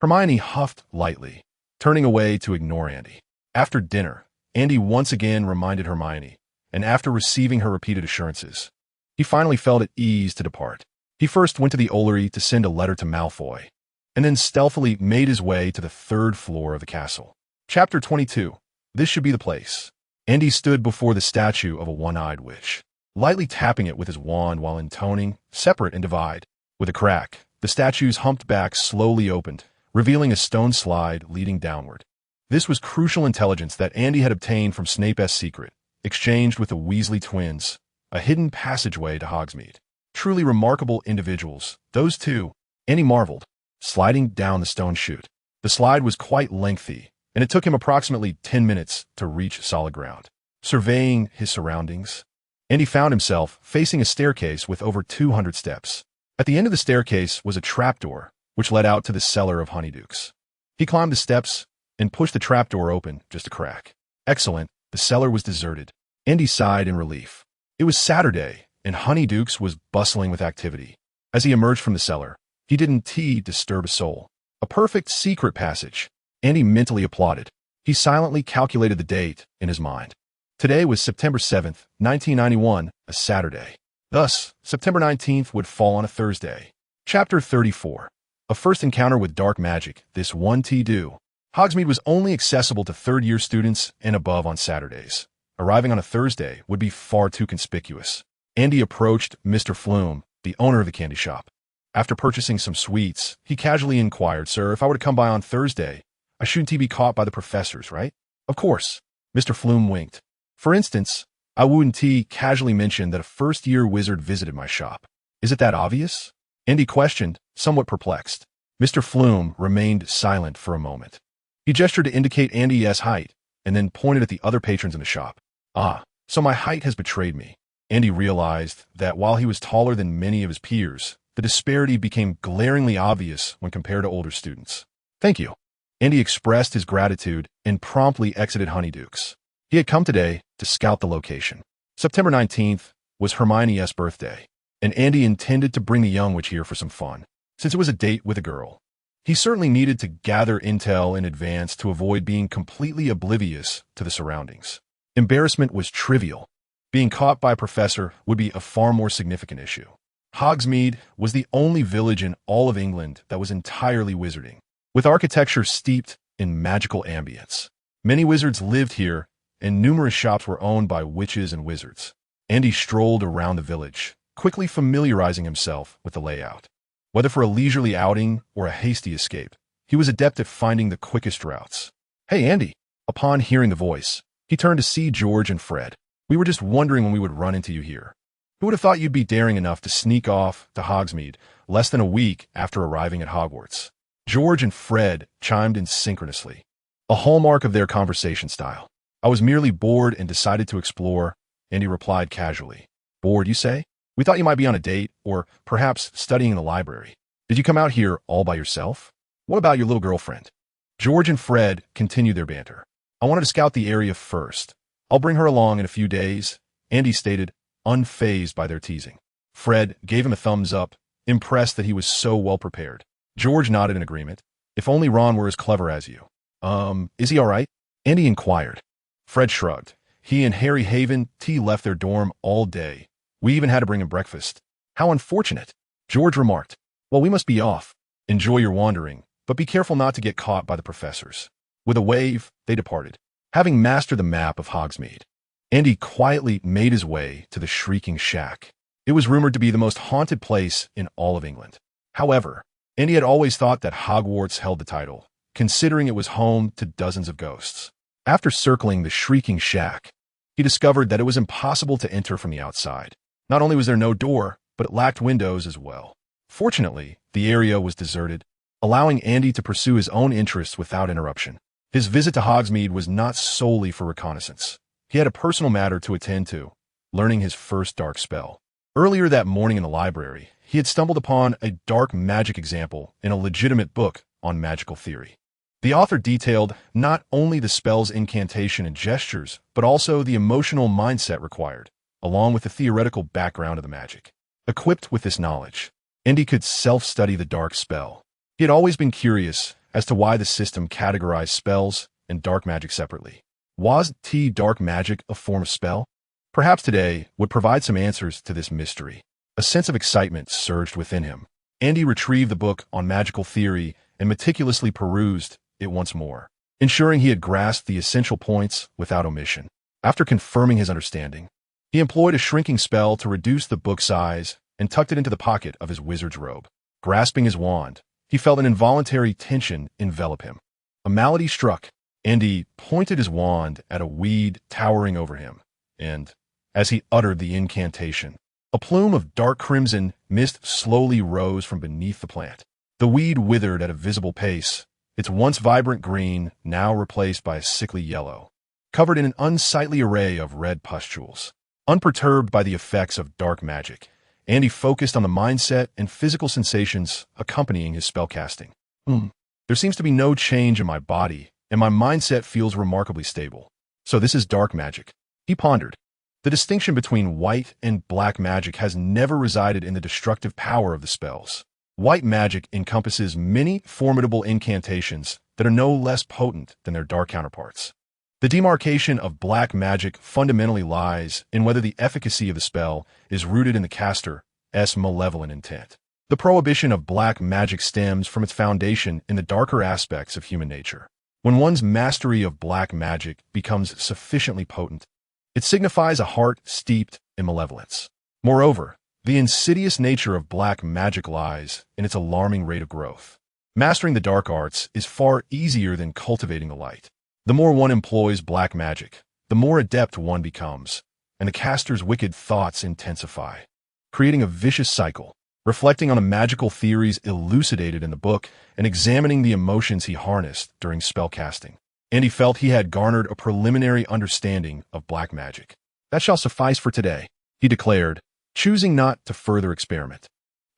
A: Hermione huffed lightly, turning away to ignore Andy. After dinner, Andy once again reminded Hermione, and after receiving her repeated assurances, he finally felt at ease to depart. He first went to the Ollery to send a letter to Malfoy, and then stealthily made his way to the third floor of the castle. Chapter 22. This should be the place. Andy stood before the statue of a one-eyed witch, lightly tapping it with his wand while intoning, separate and divide. With a crack, the statue's humped back slowly opened, revealing a stone slide leading downward. This was crucial intelligence that Andy had obtained from Snape's secret, exchanged with the Weasley twins, a hidden passageway to Hogsmeade. Truly remarkable individuals, those two, Andy marveled, sliding down the stone chute. The slide was quite lengthy, and it took him approximately 10 minutes to reach solid ground. Surveying his surroundings, Andy found himself facing a staircase with over 200 steps. At the end of the staircase was a trapdoor, which led out to the cellar of Honeydukes. He climbed the steps and pushed the trapdoor open just a crack. Excellent, the cellar was deserted. Andy sighed in relief. It was Saturday, and Honeydukes was bustling with activity. As he emerged from the cellar, he didn't disturb a soul. A perfect secret passage. Andy mentally applauded. He silently calculated the date in his mind. Today was September 7th, 1991, a Saturday. Thus, September 19th would fall on a Thursday. Chapter 34. A first encounter with dark magic, this one tthe. Hogsmeade was only accessible to third-year students and above on Saturdays. Arriving on a Thursday would be far too conspicuous. Andy approached Mr. Flume, the owner of the candy shop. After purchasing some sweets, he casually inquired, "Sir, if I were to come by on Thursday, I shouldn't be caught by the professors, right?" "Of course." Mr. Flume winked. "For instance, I wouldn't casually mention that a first-year wizard visited my shop. Is it that obvious?" Andy questioned, somewhat perplexed. Mr. Flume remained silent for a moment. He gestured to indicate Andy's height, and then pointed at the other patrons in the shop. "Ah, so my height has betrayed me." Andy realized that while he was taller than many of his peers, the disparity became glaringly obvious when compared to older students. "Thank you." Andy expressed his gratitude and promptly exited Honeydukes. He had come today to scout the location. September 19th was Hermione's birthday, and Andy intended to bring the young witch here for some fun, since it was a date with a girl. He certainly needed to gather intel in advance to avoid being completely oblivious to the surroundings. Embarrassment was trivial. Being caught by a professor would be a far more significant issue. Hogsmeade was the only village in all of England that was entirely wizarding, with architecture steeped in magical ambience. Many wizards lived here, and numerous shops were owned by witches and wizards. Andy strolled around the village, quickly familiarizing himself with the layout. Whether for a leisurely outing or a hasty escape, he was adept at finding the quickest routes. "Hey, Andy." Upon hearing the voice, he turned to see George and Fred. "We were just wondering when we would run into you here. Who would have thought you'd be daring enough to sneak off to Hogsmeade less than a week after arriving at Hogwarts?" George and Fred chimed in synchronously, a hallmark of their conversation style. "I was merely bored and decided to explore," Andy replied casually. "Bored, you say? We thought you might be on a date, or perhaps studying in the library. Did you come out here all by yourself? What about your little girlfriend?" George and Fred continued their banter. "I wanted to scout the area first. I'll bring her along in a few days," Andy stated, unfazed by their teasing. Fred gave him a thumbs up, impressed that he was so well prepared. George nodded in agreement. "If only Ron were as clever as you." Is he all right?" Andy inquired. Fred shrugged. "He and Harry Haven left their dorm all day. We even had to bring him breakfast." "How unfortunate." George remarked. "Well, we must be off. Enjoy your wandering, but be careful not to get caught by the professors." With a wave, they departed. Having mastered the map of Hogsmeade, Andy quietly made his way to the Shrieking Shack. It was rumored to be the most haunted place in all of England. However, Andy had always thought that Hogwarts held the title, considering it was home to dozens of ghosts. After circling the Shrieking Shack, he discovered that it was impossible to enter from the outside. Not only was there no door, but it lacked windows as well. Fortunately, the area was deserted, allowing Andy to pursue his own interests without interruption. His visit to Hogsmeade was not solely for reconnaissance. He had a personal matter to attend to, learning his first dark spell. Earlier that morning in the library, he had stumbled upon a dark magic example in a legitimate book on magical theory. The author detailed not only the spell's incantation and gestures, but also the emotional mindset required, along with the theoretical background of the magic. Equipped with this knowledge, Andy could self-study the dark spell. He had always been curious as to why the system categorized spells and dark magic separately. Was dark magic a form of spell? Perhaps today would provide some answers to this mystery. A sense of excitement surged within him. Andy retrieved the book on magical theory and meticulously perused it once more, ensuring he had grasped the essential points without omission. After confirming his understanding, he employed a shrinking spell to reduce the book size and tucked it into the pocket of his wizard's robe. Grasping his wand, he felt an involuntary tension envelop him. A malady struck. Andy pointed his wand at a weed towering over him, and, as he uttered the incantation. A plume of dark crimson mist slowly rose from beneath the plant. The weed withered at a visible pace, its once vibrant green now replaced by a sickly yellow, covered in an unsightly array of red pustules. Unperturbed by the effects of dark magic, Andy focused on the mindset and physical sensations accompanying his spellcasting. There seems to be no change in my body, and my mindset feels remarkably stable. So this is dark magic, he pondered. The distinction between white and black magic has never resided in the destructive power of the spells. White magic encompasses many formidable incantations that are no less potent than their dark counterparts. The demarcation of black magic fundamentally lies in whether the efficacy of the spell is rooted in the caster's malevolent intent. The prohibition of black magic stems from its foundation in the darker aspects of human nature. When one's mastery of black magic becomes sufficiently potent, it signifies a heart steeped in malevolence. Moreover, the insidious nature of black magic lies in its alarming rate of growth. Mastering the dark arts is far easier than cultivating the light. The more one employs black magic, the more adept one becomes, and the caster's wicked thoughts intensify, creating a vicious cycle. Reflecting on the magical theories elucidated in the book and examining the emotions he harnessed during spellcasting, Andy felt he had garnered a preliminary understanding of black magic. That shall suffice for today, he declared, choosing not to further experiment,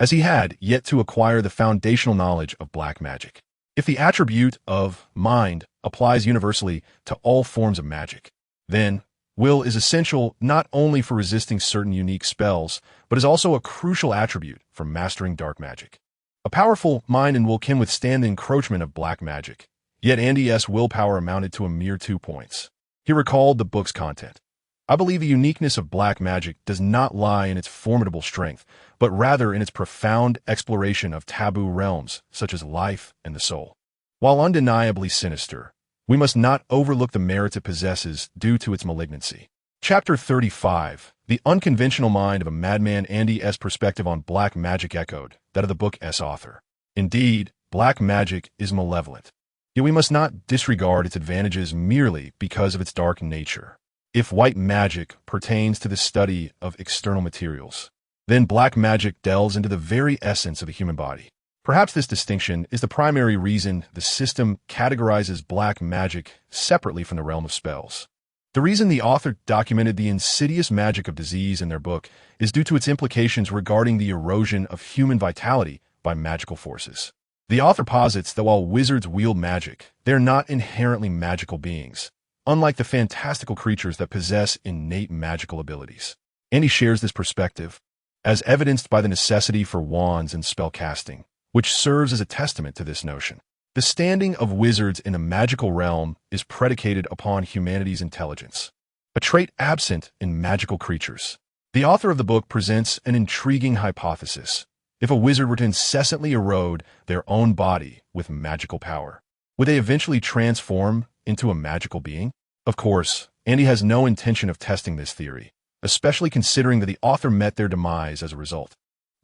A: as he had yet to acquire the foundational knowledge of black magic. If the attribute of mind applies universally to all forms of magic, then will is essential not only for resisting certain unique spells, but is also a crucial attribute for mastering dark magic. A powerful mind and will can withstand the encroachment of black magic, yet Andy's willpower amounted to a mere 2 points. He recalled the book's content. I believe the uniqueness of black magic does not lie in its formidable strength, but rather in its profound exploration of taboo realms such as life and the soul. While undeniably sinister, we must not overlook the merits it possesses due to its malignancy. Chapter 35, The Unconventional Mind of a Madman. Andy's perspective on black magic echoed that of the book's author. Indeed, black magic is malevolent, yet we must not disregard its advantages merely because of its dark nature. If white magic pertains to the study of external materials, then black magic delves into the very essence of the human body. Perhaps this distinction is the primary reason the system categorizes black magic separately from the realm of spells. The reason the author documented the insidious magic of disease in their book is due to its implications regarding the erosion of human vitality by magical forces. The author posits that while wizards wield magic, they are not inherently magical beings, unlike the fantastical creatures that possess innate magical abilities. And he shares this perspective, as evidenced by the necessity for wands and spellcasting, which serves as a testament to this notion. The standing of wizards in the magical realm is predicated upon humanity's intelligence, a trait absent in magical creatures. The author of the book presents an intriguing hypothesis. If a wizard were to incessantly erode their own body with magical power, would they eventually transform into a magical being? Of course, Andy has no intention of testing this theory, especially considering that the author met their demise as a result.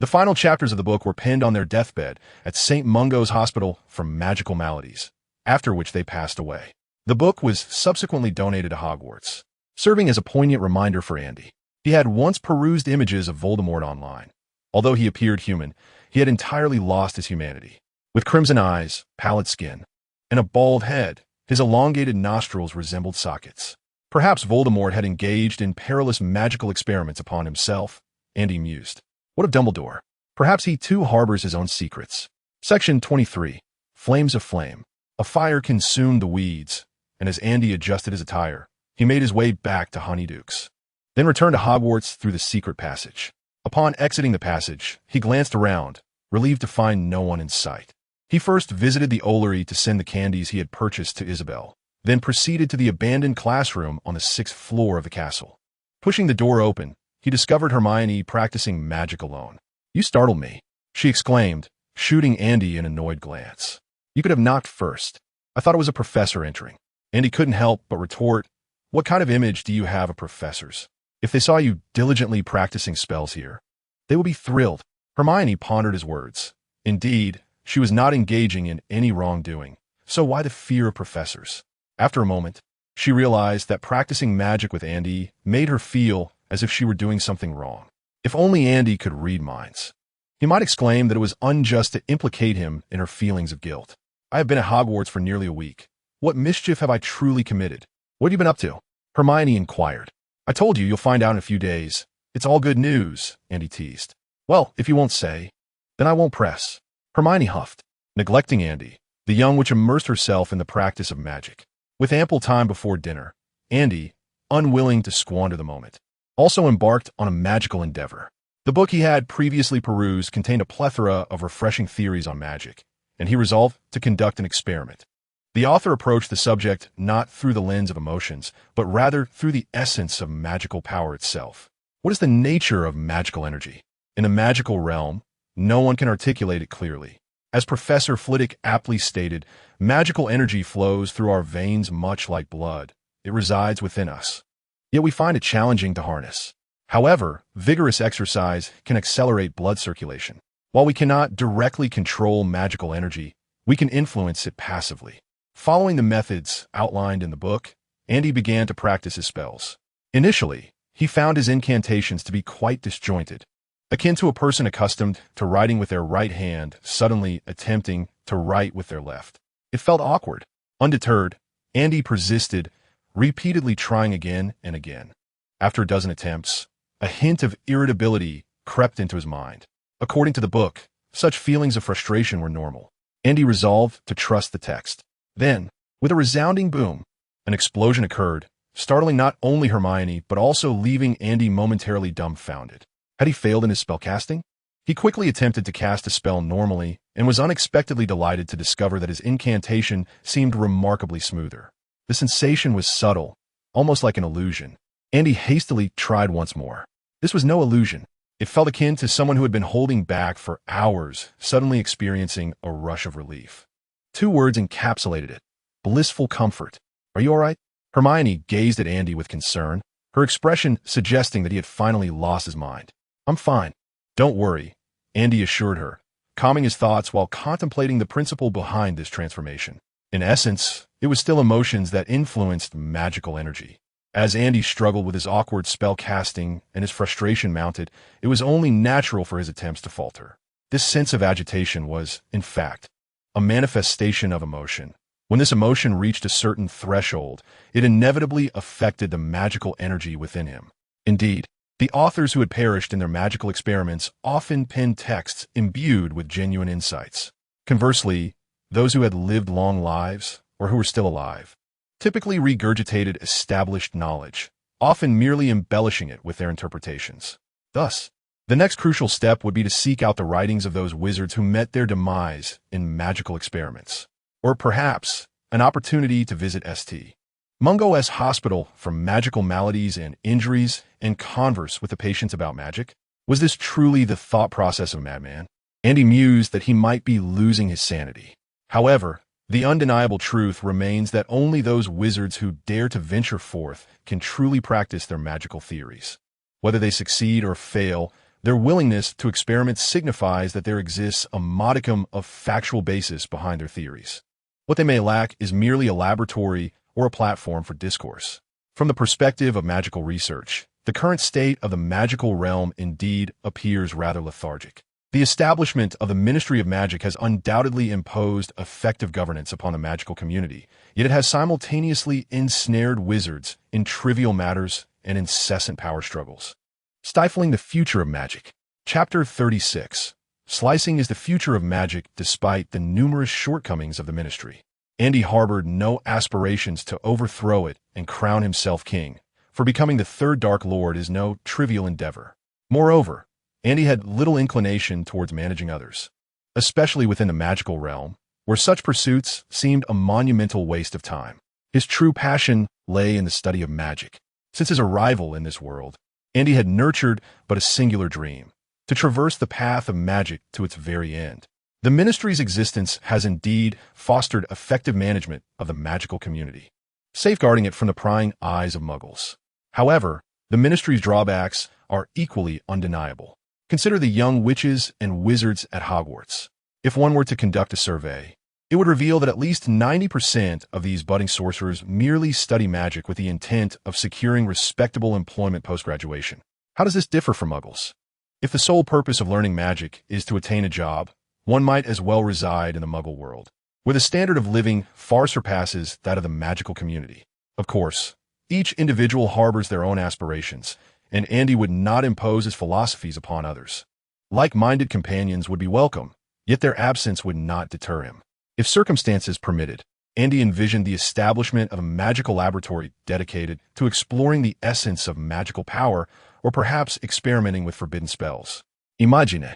A: The final chapters of the book were penned on their deathbed at St. Mungo's Hospital for magical maladies, after which they passed away. The book was subsequently donated to Hogwarts, serving as a poignant reminder for Andy. He had once perused images of Voldemort online. Although he appeared human, he had entirely lost his humanity. With crimson eyes, pallid skin, and a bald head, his elongated nostrils resembled sockets. Perhaps Voldemort had engaged in perilous magical experiments upon himself, Andy mused. What of Dumbledore? Perhaps he too harbors his own secrets. Section 23. Flames of Flame. A fire consumed the weeds, and as Andy adjusted his attire, he made his way back to Honeydukes, then returned to Hogwarts through the secret passage. Upon exiting the passage, he glanced around, relieved to find no one in sight. He first visited the Ollery to send the candies he had purchased to Isabel, then proceeded to the abandoned classroom on the 6th floor of the castle. Pushing the door open, he discovered Hermione practicing magic alone. You startled me, she exclaimed, shooting Andy an annoyed glance. You could have knocked first. I thought it was a professor entering. Andy couldn't help but retort, what kind of image do you have of professors? If they saw you diligently practicing spells here, they would be thrilled. Hermione pondered his words. Indeed, she was not engaging in any wrongdoing, so why the fear of professors? After a moment, she realized that practicing magic with Andy made her feel as if she were doing something wrong. If only Andy could read minds. He might exclaim that it was unjust to implicate him in her feelings of guilt. I have been at Hogwarts for nearly a week. What mischief have I truly committed? What have you been up to? Hermione inquired. I told you'll find out in a few days. It's all good news, Andy teased. Well, if you won't say, then I won't press. Hermione huffed, neglecting Andy, the young witch immersed herself in the practice of magic. With ample time before dinner, Andy, unwilling to squander the moment, also embarked on a magical endeavor. The book he had previously perused contained a plethora of refreshing theories on magic, and he resolved to conduct an experiment. The author approached the subject not through the lens of emotions, but rather through the essence of magical power itself. What is the nature of magical energy? In the magical realm, no one can articulate it clearly. As Professor Flitwick aptly stated, magical energy flows through our veins much like blood. It resides within us. Yet we find it challenging to harness. However, vigorous exercise can accelerate blood circulation. While we cannot directly control magical energy, we can influence it passively. Following the methods outlined in the book, Andy began to practice his spells. Initially, he found his incantations to be quite disjointed, akin to a person accustomed to writing with their right hand suddenly attempting to write with their left. It felt awkward. Undeterred, Andy persisted, repeatedly trying again and again. After a dozen attempts, a hint of irritability crept into his mind. According to the book, such feelings of frustration were normal. Andy resolved to trust the text. Then, with a resounding boom, an explosion occurred, startling not only Hermione but also leaving Andy momentarily dumbfounded. Had he failed in his spellcasting? He quickly attempted to cast a spell normally and was unexpectedly delighted to discover that his incantation seemed remarkably smoother. The sensation was subtle, almost like an illusion. Andy hastily tried once more. This was no illusion. It felt akin to someone who had been holding back for hours, suddenly experiencing a rush of relief. 2 words encapsulated it. Blissful comfort. Are you all right? Hermione gazed at Andy with concern, her expression suggesting that he had finally lost his mind. I'm fine. Don't worry, Andy assured her, calming his thoughts while contemplating the principle behind this transformation. In essence, it was still emotions that influenced magical energy. As Andy struggled with his awkward spell casting and his frustration mounted, it was only natural for his attempts to falter. This sense of agitation was, in fact, a manifestation of emotion. When this emotion reached a certain threshold, it inevitably affected the magical energy within him. Indeed, the authors who had perished in their magical experiments often penned texts imbued with genuine insights. Conversely, those who had lived long lives, or who were still alive, typically regurgitated established knowledge, often merely embellishing it with their interpretations. Thus, the next crucial step would be to seek out the writings of those wizards who met their demise in magical experiments. Or perhaps, an opportunity to visit St. Mungo's hospital for magical maladies and injuries and converse with the patients about magic. Was this truly the thought process of a madman? Andy mused that he might be losing his sanity. However, the undeniable truth remains that only those wizards who dare to venture forth can truly practice their magical theories. Whether they succeed or fail, their willingness to experiment signifies that there exists a modicum of factual basis behind their theories. What they may lack is merely a laboratory or a platform for discourse. From the perspective of magical research, the current state of the magical realm indeed appears rather lethargic. The establishment of the Ministry of Magic has undoubtedly imposed effective governance upon the magical community, yet it has simultaneously ensnared wizards in trivial matters and incessant power struggles. Stifling the future of magic. Chapter 36. Slicing is the future of magic despite the numerous shortcomings of the ministry. Andy harbored no aspirations to overthrow it and crown himself king, for becoming the third Dark Lord is no trivial endeavor. Moreover, Andy had little inclination towards managing others, especially within the magical realm, where such pursuits seemed a monumental waste of time. His true passion lay in the study of magic. Since his arrival in this world, Andy had nurtured but a singular dream: to traverse the path of magic to its very end. The ministry's existence has indeed fostered effective management of the magical community, safeguarding it from the prying eyes of muggles. However, the ministry's drawbacks are equally undeniable. Consider the young witches and wizards at Hogwarts. If one were to conduct a survey, It would reveal that at least 90% of these budding sorcerers merely study magic with the intent of securing respectable employment post-graduation. How does this differ from Muggles? If the sole purpose of learning magic is to attain a job, one might as well reside in the Muggle world, where the standard of living far surpasses that of the magical community. Of course, each individual harbors their own aspirations, and Andy would not impose his philosophies upon others. Like-minded companions would be welcome, yet their absence would not deter him. If circumstances permitted, Andy envisioned the establishment of a magical laboratory dedicated to exploring the essence of magical power, or perhaps experimenting with forbidden spells. Imagine,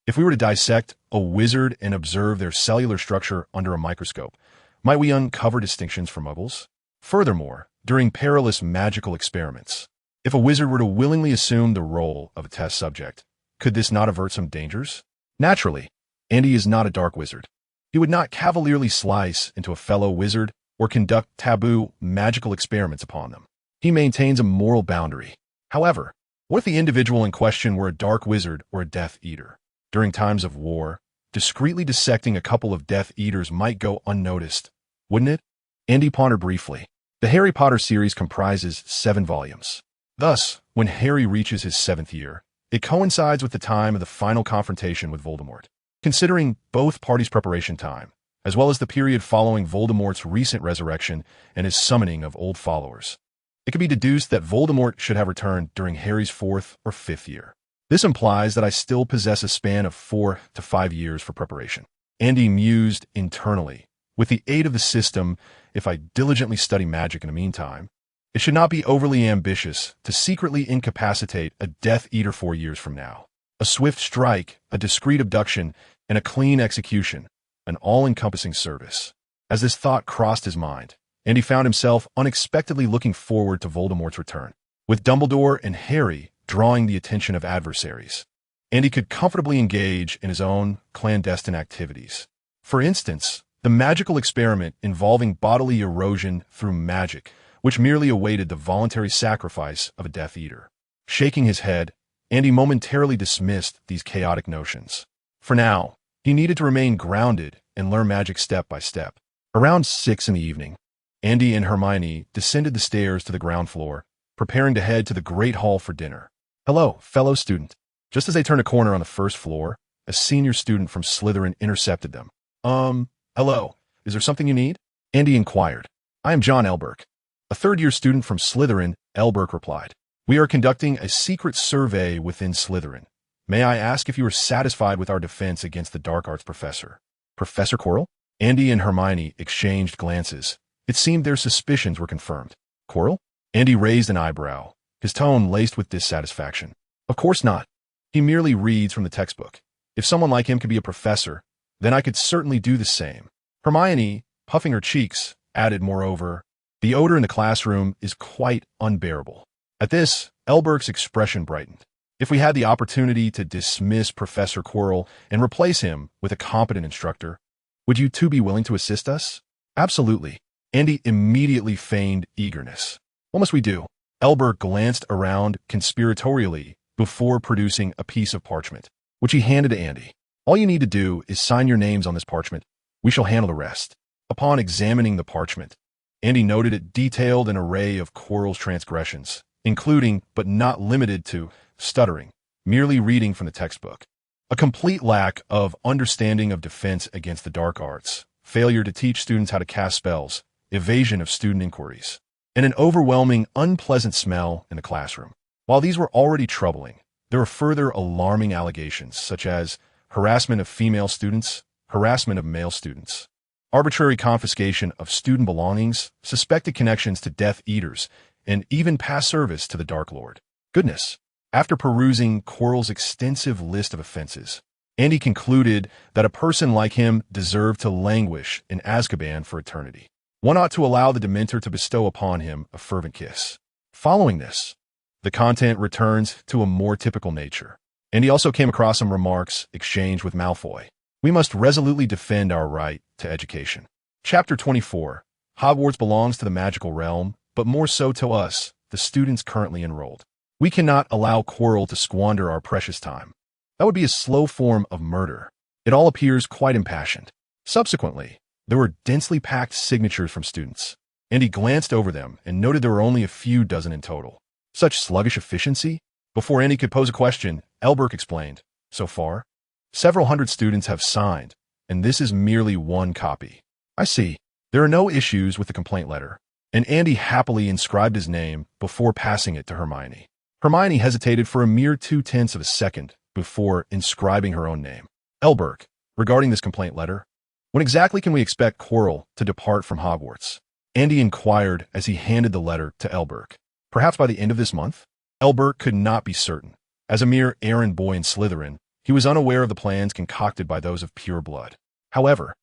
A: if we were to dissect a wizard and observe their cellular structure under a microscope, might we uncover distinctions from Muggles? Furthermore, during perilous magical experiments, if a wizard were to willingly assume the role of a test subject, could this not avert some dangers? Naturally, Andy is not a dark wizard. He would not cavalierly slice into a fellow wizard or conduct taboo magical experiments upon them. He maintains a moral boundary. However, what if the individual in question were a dark wizard or a Death Eater? During times of war, discreetly dissecting a couple of Death Eaters might go unnoticed, wouldn't it? Andy pondered briefly. The Harry Potter series comprises 7 volumes. Thus, when Harry reaches his 7th year, it coincides with the time of the final confrontation with Voldemort. Considering both parties' preparation time, as well as the period following Voldemort's recent resurrection and his summoning of old followers, it can be deduced that Voldemort should have returned during Harry's 4th or 5th year. This implies that I still possess a span of 4 to 5 years for preparation. Andy mused internally. With the aid of the system, if I diligently study magic in the meantime, it should not be overly ambitious to secretly incapacitate a Death Eater 4 years from now. A swift strike, a discreet abduction, and a clean execution, an all-encompassing service. As this thought crossed his mind, Andy found himself unexpectedly looking forward to Voldemort's return. With Dumbledore and Harry drawing the attention of adversaries, Andy could comfortably engage in his own clandestine activities. For instance, the magical experiment involving bodily erosion through magic, which merely awaited the voluntary sacrifice of a Death Eater. Shaking his head, Andy momentarily dismissed these chaotic notions. For now, he needed to remain grounded and learn magic step by step. Around 6 in the evening, Andy and Hermione descended the stairs to the ground floor, preparing to head to the Great Hall for dinner. "Hello, fellow student." Just as they turned a corner on the first floor, a senior student from Slytherin intercepted them. Hello, is there something you need?" Andy inquired. "I am John Elberk." A third-year student from Slytherin, Elberk replied. "We are conducting a secret survey within Slytherin. May I ask if you are satisfied with our defense against the dark arts professor?" "Professor Quirrell?" Andy and Hermione exchanged glances. It seemed their suspicions were confirmed. "Quirrell?" Andy raised an eyebrow, his tone laced with dissatisfaction. "Of course not. He merely reads from the textbook. If someone like him could be a professor, then I could certainly do the same." Hermione, puffing her cheeks, added, "Moreover, the odor in the classroom is quite unbearable." At this, Elberk's expression brightened. "If we had the opportunity to dismiss Professor Quirrell and replace him with a competent instructor, would you two be willing to assist us?" "Absolutely." Andy immediately feigned eagerness. "What must we do?" Elberk glanced around conspiratorially before producing a piece of parchment, which he handed to Andy. "All you need to do is sign your names on this parchment. We shall handle the rest." Upon examining the parchment, Andy noted it detailed an array of Quirrell's transgressions, including, but not limited to, stuttering, merely reading from the textbook, a complete lack of understanding of defense against the dark arts, failure to teach students how to cast spells, evasion of student inquiries, and an overwhelming, unpleasant smell in the classroom. While these were already troubling, there were further alarming allegations, such as harassment of female students, harassment of male students, arbitrary confiscation of student belongings, suspected connections to Death Eaters, and even past service to the Dark Lord. Goodness. After perusing Quirrell's extensive list of offenses, Andy concluded that a person like him deserved to languish in Azkaban for eternity. One ought to allow the Dementor to bestow upon him a fervent kiss. Following this, the content returns to a more typical nature. Andy also came across some remarks exchanged with Malfoy. "We must resolutely defend our right to education." Chapter 24. Hogwarts belongs to the magical realm, but more so to us, the students currently enrolled. We cannot allow Quirrell to squander our precious time. That would be a slow form of murder. It all appears quite impassioned. Subsequently, There were densely packed signatures from students. Andy glanced over them and noted there were only a few dozen in total. Such sluggish efficiency? Before Andy could pose a question, Elberk explained, so far, several hundred students have signed, and this is merely one copy. I see. There are no issues with the complaint letter, and Andy happily inscribed his name before passing it to Hermione. Hermione hesitated for a mere 0.2 of a second before inscribing her own name. Elberk, regarding this complaint letter, when exactly can we expect Quirrell to depart from Hogwarts? Andy inquired as he handed the letter to Elberk. Perhaps by the end of this month? Elberk could not be certain. As a mere errand boy in Slytherin, he was unaware of the plans concocted by those of pure blood. However,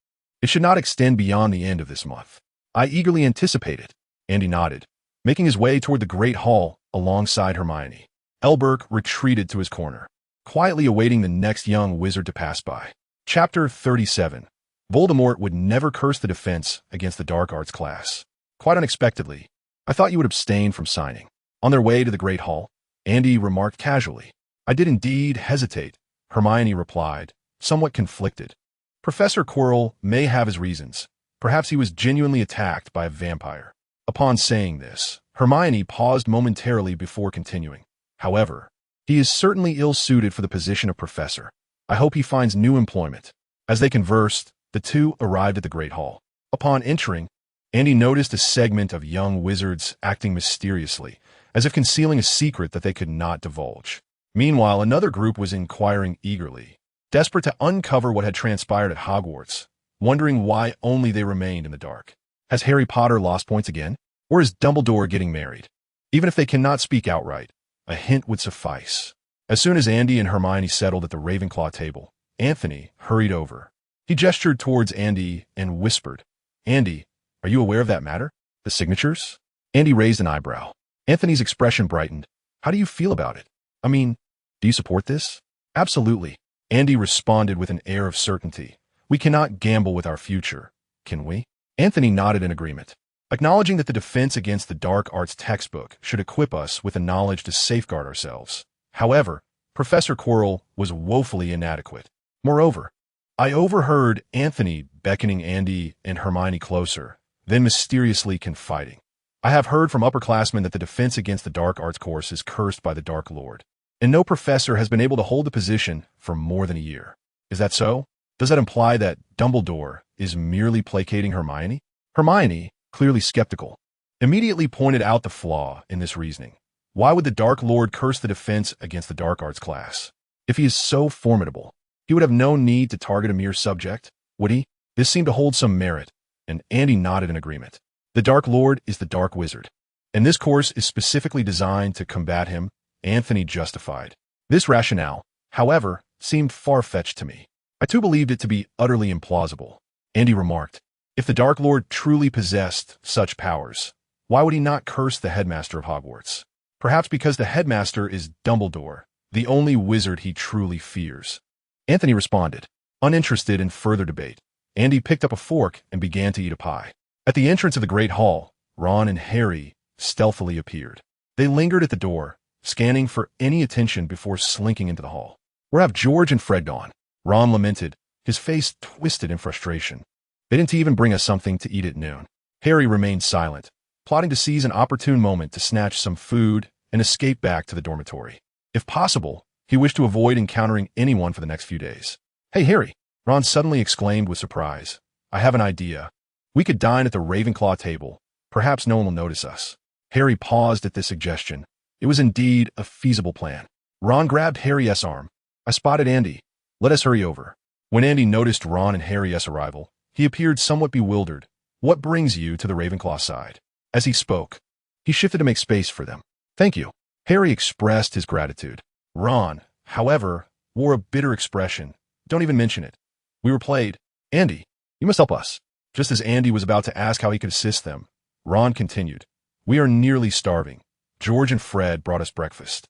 A: it should not extend beyond the end of this month. I eagerly anticipate it. Andy nodded, making his way toward the Great Hall alongside Hermione. Elberk retreated to his corner, quietly awaiting the next young wizard to pass by. Chapter 37. Voldemort would never curse the defense against the dark arts class. Quite unexpectedly, I thought you would abstain from signing. On their way to the Great Hall, Andy remarked casually. I did indeed hesitate, Hermione replied, somewhat conflicted. Professor Quirrell may have his reasons. Perhaps he was genuinely attacked by a vampire. Upon saying this, Hermione paused momentarily before continuing. However, he is certainly ill-suited for the position of professor. I hope he finds new employment. As they conversed, the two arrived at the Great Hall. Upon entering, Andy noticed a segment of young wizards acting mysteriously, as if concealing a secret that they could not divulge. Meanwhile, another group was inquiring eagerly, desperate to uncover what had transpired at Hogwarts, wondering why only they remained in the dark. Has Harry Potter lost points again? Or is Dumbledore getting married? Even if they cannot speak outright, a hint would suffice. As soon as Andy and Hermione settled at the Ravenclaw table, Anthony hurried over. He gestured towards Andy and whispered, Andy, are you aware of that matter? The signatures? Andy raised an eyebrow. Anthony's expression brightened. How do you feel about it? I mean, do you support this? Absolutely. Andy responded with an air of certainty. We cannot gamble with our future, can we? Anthony nodded in agreement, acknowledging that the defense against the dark arts textbook should equip us with the knowledge to safeguard ourselves. However, Professor Quirrell was woefully inadequate. Moreover, I overheard Anthony beckoning Andy and Hermione closer, then mysteriously confiding. I have heard from upperclassmen that the defense against the dark arts course is cursed by the Dark Lord, and no professor has been able to hold the position for more than a year. Is that so? Does that imply that Dumbledore is merely placating Hermione? Hermione, clearly skeptical, immediately pointed out the flaw in this reasoning. Why would the Dark Lord curse the defense against the dark arts class? If he is so formidable, he would have no need to target a mere subject, would he? This seemed to hold some merit, and Andy nodded in agreement. The Dark Lord is the Dark Wizard, and this course is specifically designed to combat him, Anthony justified. This rationale, however, seemed far-fetched to me. I too believed it to be utterly implausible. Andy remarked, if the Dark Lord truly possessed such powers, why would he not curse the headmaster of Hogwarts? Perhaps because the headmaster is Dumbledore, the only wizard he truly fears. Anthony responded, uninterested in further debate. Andy picked up a fork and began to eat a pie. At the entrance of the Great Hall, Ron and Harry stealthily appeared. They lingered at the door, scanning for any attention before slinking into the hall. Where have George and Fred gone? Ron lamented, his face twisted in frustration. They didn't even bring us something to eat at noon. Harry remained silent, plotting to seize an opportune moment to snatch some food and escape back to the dormitory. If possible, he wished to avoid encountering anyone for the next few days. Hey, Harry, Ron suddenly exclaimed with surprise. I have an idea. We could dine at the Ravenclaw table. Perhaps no one will notice us. Harry paused at this suggestion. It was indeed a feasible plan. Ron grabbed Harry's arm. I spotted Andy. Let us hurry over. When Andy noticed Ron and Harry's arrival, he appeared somewhat bewildered. What brings you to the Ravenclaw side? As he spoke, he shifted to make space for them. Thank you. Harry expressed his gratitude. Ron, however, wore a bitter expression. Don't even mention it. We were played. Andy, you must help us. Just as Andy was about to ask how he could assist them, Ron continued. We are nearly starving. George and Fred brought us breakfast.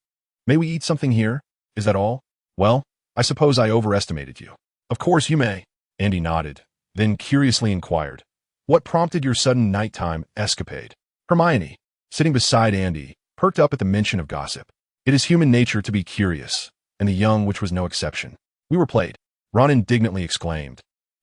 A: May we eat something here? Is that all? Well, I suppose I overestimated you. Of course you may. Andy nodded, then curiously inquired. What prompted your sudden nighttime escapade? Hermione, sitting beside Andy, perked up at the mention of gossip. It is human nature to be curious, and the young which was no exception. We were played. Ron indignantly exclaimed.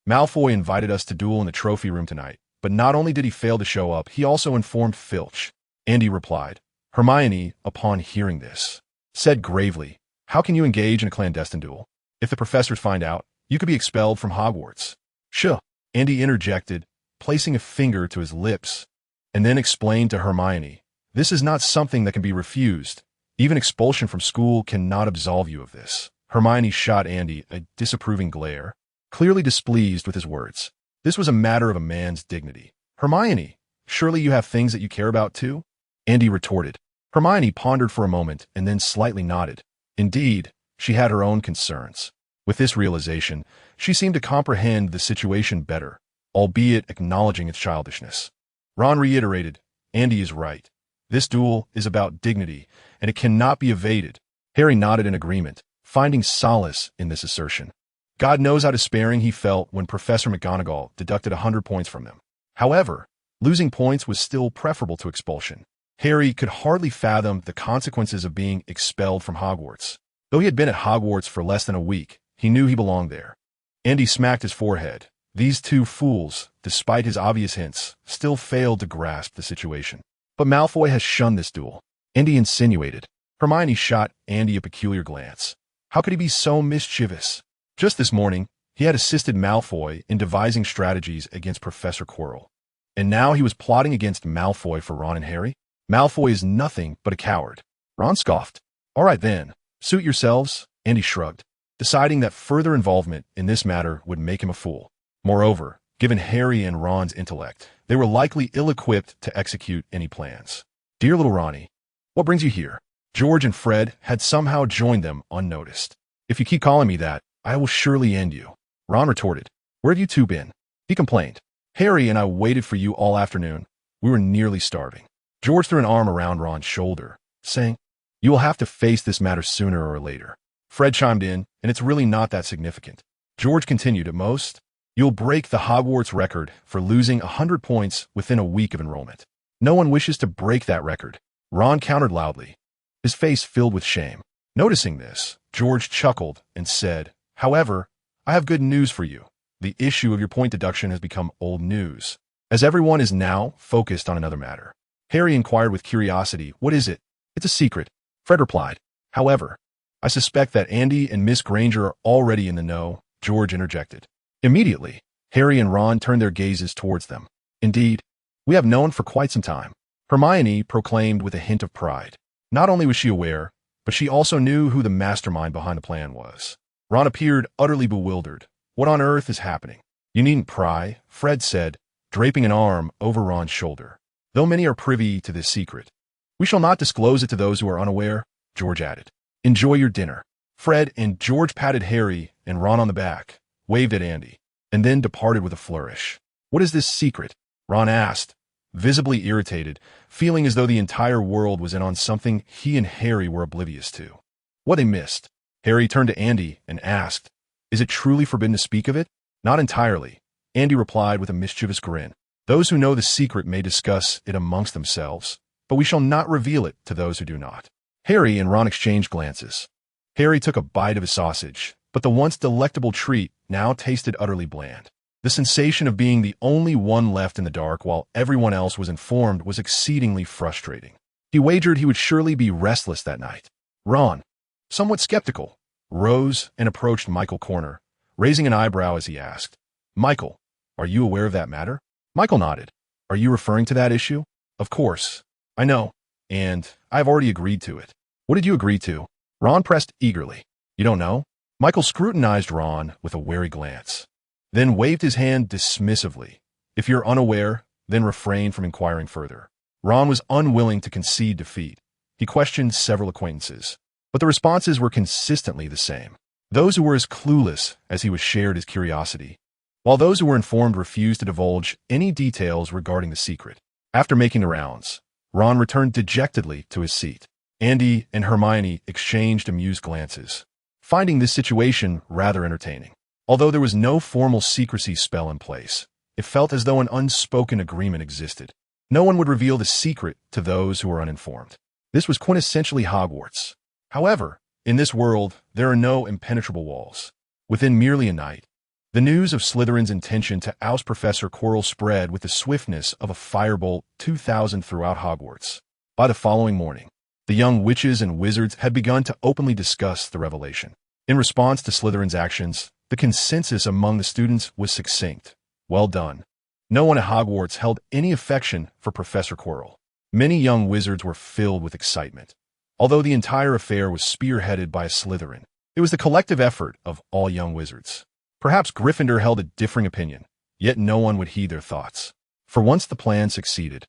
A: Malfoy invited us to duel in the trophy room tonight, but not only did he fail to show up, he also informed Filch. Andy replied. Hermione, upon hearing this, said gravely, how can you engage in a clandestine duel? If the professors find out, you could be expelled from Hogwarts. Sure, Andy interjected, placing a finger to his lips, and then explained to Hermione, this is not something that can be refused. Even expulsion from school cannot absolve you of this. Hermione shot Andy a disapproving glare, clearly displeased with his words. This was a matter of a man's dignity. Hermione, surely you have things that you care about too? Andy retorted. Hermione pondered for a moment and then slightly nodded. Indeed, she had her own concerns. With this realization, she seemed to comprehend the situation better, albeit acknowledging its childishness. Ron reiterated, Andy is right. This duel is about dignity, and it cannot be evaded. Harry nodded in agreement, finding solace in this assertion. God knows how despairing he felt when Professor McGonagall deducted 100 points from them. However, losing points was still preferable to expulsion. Harry could hardly fathom the consequences of being expelled from Hogwarts. Though he had been at Hogwarts for less than a week, he knew he belonged there. Andy smacked his forehead. These two fools, despite his obvious hints, still failed to grasp the situation. But Malfoy has shunned this duel, Andy insinuated. Hermione shot Andy a peculiar glance. How could he be so mischievous? Just this morning, he had assisted Malfoy in devising strategies against Professor Quirrell. And now he was plotting against Malfoy for Ron and Harry? Malfoy is nothing but a coward. Ron scoffed. All right then, suit yourselves, Andy shrugged, deciding that further involvement in this matter would make him a fool. Moreover, given Harry and Ron's intellect, they were likely ill-equipped to execute any plans. Dear little Ronnie, what brings you here? George and Fred had somehow joined them unnoticed. If you keep calling me that, I will surely end you. Ron retorted. Where have you two been? He complained. Harry and I waited for you all afternoon. We were nearly starving. George threw an arm around Ron's shoulder, saying, you will have to face this matter sooner or later. Fred chimed in, and it's really not that significant. George continued, at most, you'll break the Hogwarts record for losing 100 points within a week of enrollment. No one wishes to break that record. Ron countered loudly, his face filled with shame. Noticing this, George chuckled and said, however, I have good news for you. The issue of your point deduction has become old news, as everyone is now focused on another matter. Harry inquired with curiosity, what is it? It's a secret. Fred replied. However, I suspect that Andy and Miss Granger are already in the know, George interjected. Immediately, Harry and Ron turned their gazes towards them. Indeed, we have known for quite some time. Hermione proclaimed with a hint of pride. Not only was she aware, but she also knew who the mastermind behind the plan was. Ron appeared utterly bewildered. What on earth is happening? You needn't pry, Fred said, draping an arm over Ron's shoulder. Though many are privy to this secret, we shall not disclose it to those who are unaware, George added. Enjoy your dinner. Fred and George patted Harry and Ron on the back, waved at Andy, and then departed with a flourish. What is this secret? Ron asked, visibly irritated, feeling as though the entire world was in on something he and Harry were oblivious to. What they missed. Harry turned to Andy and asked, is it truly forbidden to speak of it? Not entirely, Andy replied with a mischievous grin. Those who know the secret may discuss it amongst themselves, but we shall not reveal it to those who do not. Harry and Ron exchanged glances. Harry took a bite of his sausage, but the once delectable treat now tasted utterly bland. The sensation of being the only one left in the dark while everyone else was informed was exceedingly frustrating. He wagered he would surely be restless that night. Ron, somewhat skeptical, rose and approached Michael Corner, raising an eyebrow as he asked, Michael, are you aware of that matter? Michael nodded. Are you referring to that issue? Of course. I know, and I've already agreed to it. What did you agree to? Ron pressed eagerly. You don't know? Michael scrutinized Ron with a wary glance, then waved his hand dismissively. If you're unaware, then refrain from inquiring further. Ron was unwilling to concede defeat. He questioned several acquaintances, but the responses were consistently the same. Those who were as clueless as he was shared his curiosity, while those who were informed refused to divulge any details regarding the secret. After making the rounds, Ron returned dejectedly to his seat. Andy and Hermione exchanged amused glances, finding this situation rather entertaining. Although there was no formal secrecy spell in place, it felt as though an unspoken agreement existed. No one would reveal the secret to those who were uninformed. This was quintessentially Hogwarts. However, in this world, there are no impenetrable walls. Within merely a night, The news of Slytherin's intention to oust Professor Quirrell spread with the swiftness of a firebolt 2000 throughout Hogwarts. By the following morning, the young witches and wizards had begun to openly discuss the revelation. In response to Slytherin's actions, the consensus among the students was succinct. Well done. No one at Hogwarts held any affection for Professor Quirrell. Many young wizards were filled with excitement. Although the entire affair was spearheaded by a Slytherin, it was the collective effort of all young wizards. Perhaps Gryffindor held a differing opinion, yet no one would heed their thoughts. For once the plan succeeded,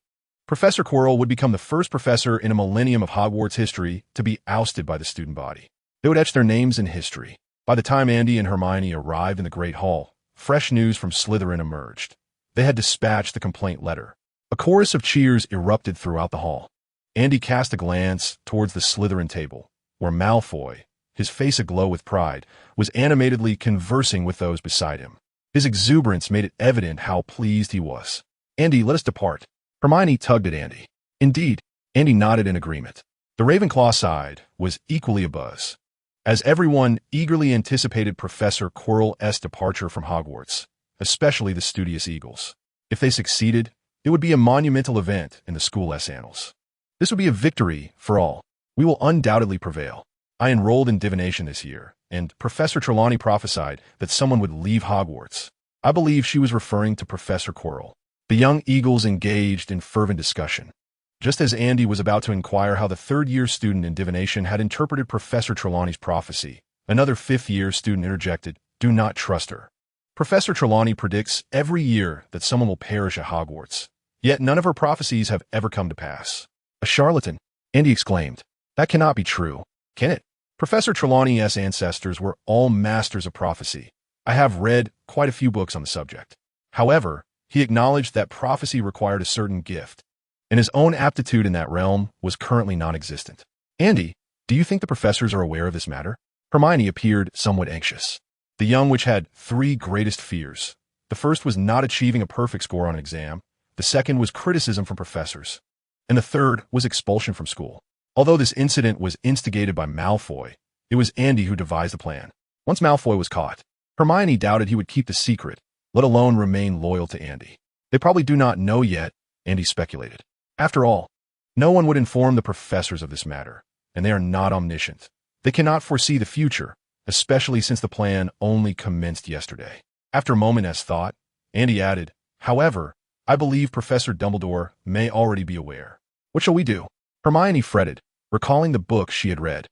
A: Professor Quirrell would become the first professor in a millennium of Hogwarts history to be ousted by the student body. They would etch their names in history. By the time Andy and Hermione arrived in the Great Hall, fresh news from Slytherin emerged. They had dispatched the complaint letter. A chorus of cheers erupted throughout the hall. Andy cast a glance towards the Slytherin table, where Malfoy, his face aglow with pride, was animatedly conversing with those beside him. His exuberance made it evident how pleased he was. Andy, let us depart. Hermione tugged at Andy. Indeed, Andy nodded in agreement. The Ravenclaw side was equally abuzz, as everyone eagerly anticipated Professor Quirrell's departure from Hogwarts, especially the studious Eagles. If they succeeded, it would be a monumental event in the school's annals. This would be a victory for all. We will undoubtedly prevail. I enrolled in divination this year, and Professor Trelawney prophesied that someone would leave Hogwarts. I believe she was referring to Professor Quirrell. The young Eagles engaged in fervent discussion. Just as Andy was about to inquire how the third-year student in divination had interpreted Professor Trelawney's prophecy, another fifth-year student interjected, "Do not trust her. Professor Trelawney predicts every year that someone will perish at Hogwarts, yet none of her prophecies have ever come to pass." "A charlatan," Andy exclaimed. "That cannot be true, can it? Professor Trelawney's ancestors were all masters of prophecy. I have read quite a few books on the subject." However, he acknowledged that prophecy required a certain gift, and his own aptitude in that realm was currently non-existent. "Andy, do you think the professors are aware of this matter?" Hermione appeared somewhat anxious. The young witch had three greatest fears. The first was not achieving a perfect score on an exam, the second was criticism from professors, and the third was expulsion from school. Although this incident was instigated by Malfoy, it was Andy who devised the plan. Once Malfoy was caught, Hermione doubted he would keep the secret, let alone remain loyal to Andy. They probably do not know yet, Andy speculated. After all, no one would inform the professors of this matter, and they are not omniscient. They cannot foresee the future, especially since the plan only commenced yesterday. After a moment's thought, Andy added, "However, I believe Professor Dumbledore may already be aware." "What shall we do?" Hermione fretted, recalling the book she had read,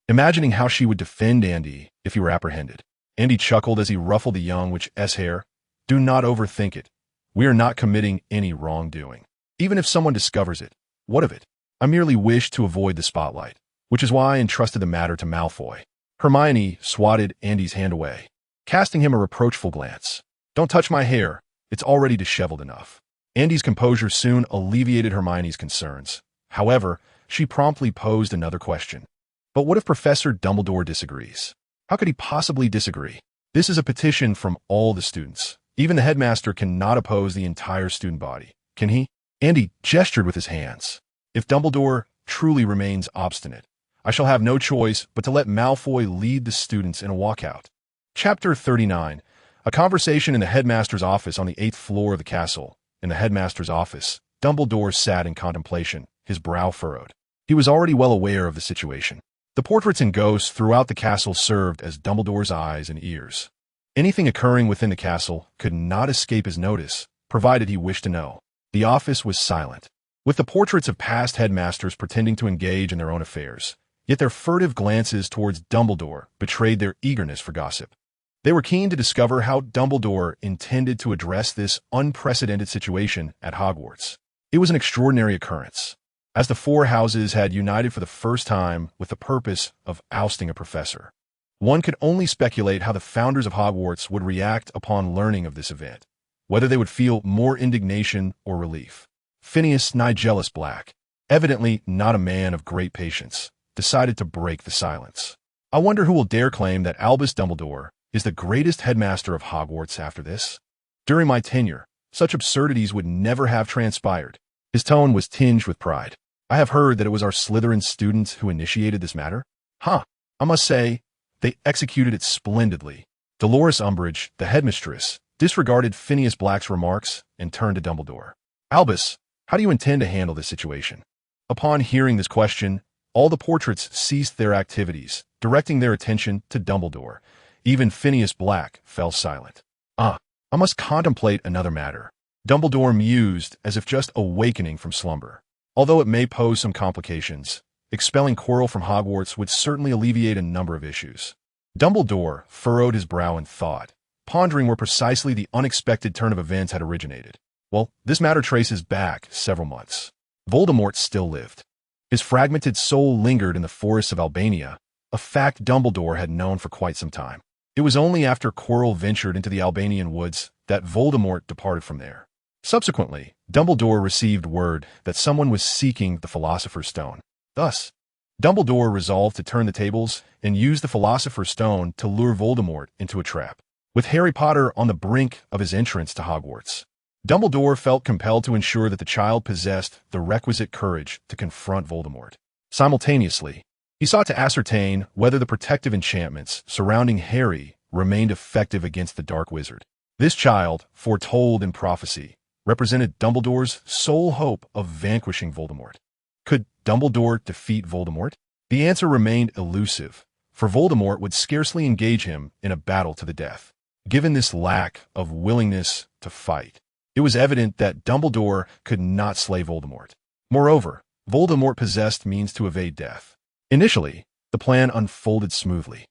A: imagining how she would defend Andy if he were apprehended. Andy chuckled as he ruffled the young witch's hair. "Do not overthink it. We are not committing any wrongdoing. Even if someone discovers it, what of it? I merely wish to avoid the spotlight, which is why I entrusted the matter to Malfoy." Hermione swatted Andy's hand away, casting him a reproachful glance. "Don't touch my hair. It's already disheveled enough." Andy's composure soon alleviated Hermione's concerns. However, she promptly posed another question. "But what if Professor Dumbledore disagrees?" "How could he possibly disagree? This is a petition from all the students. Even the headmaster cannot oppose the entire student body, can he?" Andy gestured with his hands. "If Dumbledore truly remains obstinate, I shall have no choice but to let Malfoy lead the students in a walkout." Chapter 39. A conversation in the headmaster's office on the 8th floor of the castle. In the headmaster's office, Dumbledore sat in contemplation, his brow furrowed. He was already well aware of the situation. The portraits and ghosts throughout the castle served as Dumbledore's eyes and ears. Anything occurring within the castle could not escape his notice, provided he wished to know. The office was silent, with the portraits of past headmasters pretending to engage in their own affairs, yet their furtive glances towards Dumbledore betrayed their eagerness for gossip. They were keen to discover how Dumbledore intended to address this unprecedented situation at Hogwarts. It was an extraordinary occurrence, as the four houses had united for the first time with the purpose of ousting a professor. One could only speculate how the founders of Hogwarts would react upon learning of this event, whether they would feel more indignation or relief. Phineas Nigellus Black, evidently not a man of great patience, decided to break the silence. "I wonder who will dare claim that Albus Dumbledore is the greatest headmaster of Hogwarts after this? During my tenure, such absurdities would never have transpired." His tone was tinged with pride. "I have heard that it was our Slytherin students who initiated this matter. I must say, they executed it splendidly. Dolores Umbridge, the headmistress, disregarded Phineas Black's remarks and turned to Dumbledore. Albus, how do you intend to handle this situation? Upon hearing this question, all the portraits ceased their activities, directing their attention to Dumbledore. Even Phineas Black fell silent. I must contemplate another matter. Dumbledore mused as if just awakening from slumber. Although it may pose some complications, expelling Quirrell from Hogwarts would certainly alleviate a number of issues. Dumbledore furrowed his brow in thought, pondering where precisely the unexpected turn of events had originated. Well, this matter traces back several months. Voldemort still lived. His fragmented soul lingered in the forests of Albania, a fact Dumbledore had known for quite some time. It was only after Quirrell ventured into the Albanian woods that Voldemort departed from there. Subsequently, Dumbledore received word that someone was seeking the Philosopher's Stone. Thus, Dumbledore resolved to turn the tables and use the Philosopher's Stone to lure Voldemort into a trap. With Harry Potter on the brink of his entrance to Hogwarts, Dumbledore felt compelled to ensure that the child possessed the requisite courage to confront Voldemort. Simultaneously, he sought to ascertain whether the protective enchantments surrounding Harry remained effective against the Dark Wizard. This child, foretold in prophecy, represented Dumbledore's sole hope of vanquishing Voldemort. Could Dumbledore defeat Voldemort? The answer remained elusive, for Voldemort would scarcely engage him in a battle to the death. Given this lack of willingness to fight, it was evident that Dumbledore could not slay Voldemort. Moreover, Voldemort possessed means to evade death. Initially, the plan unfolded smoothly.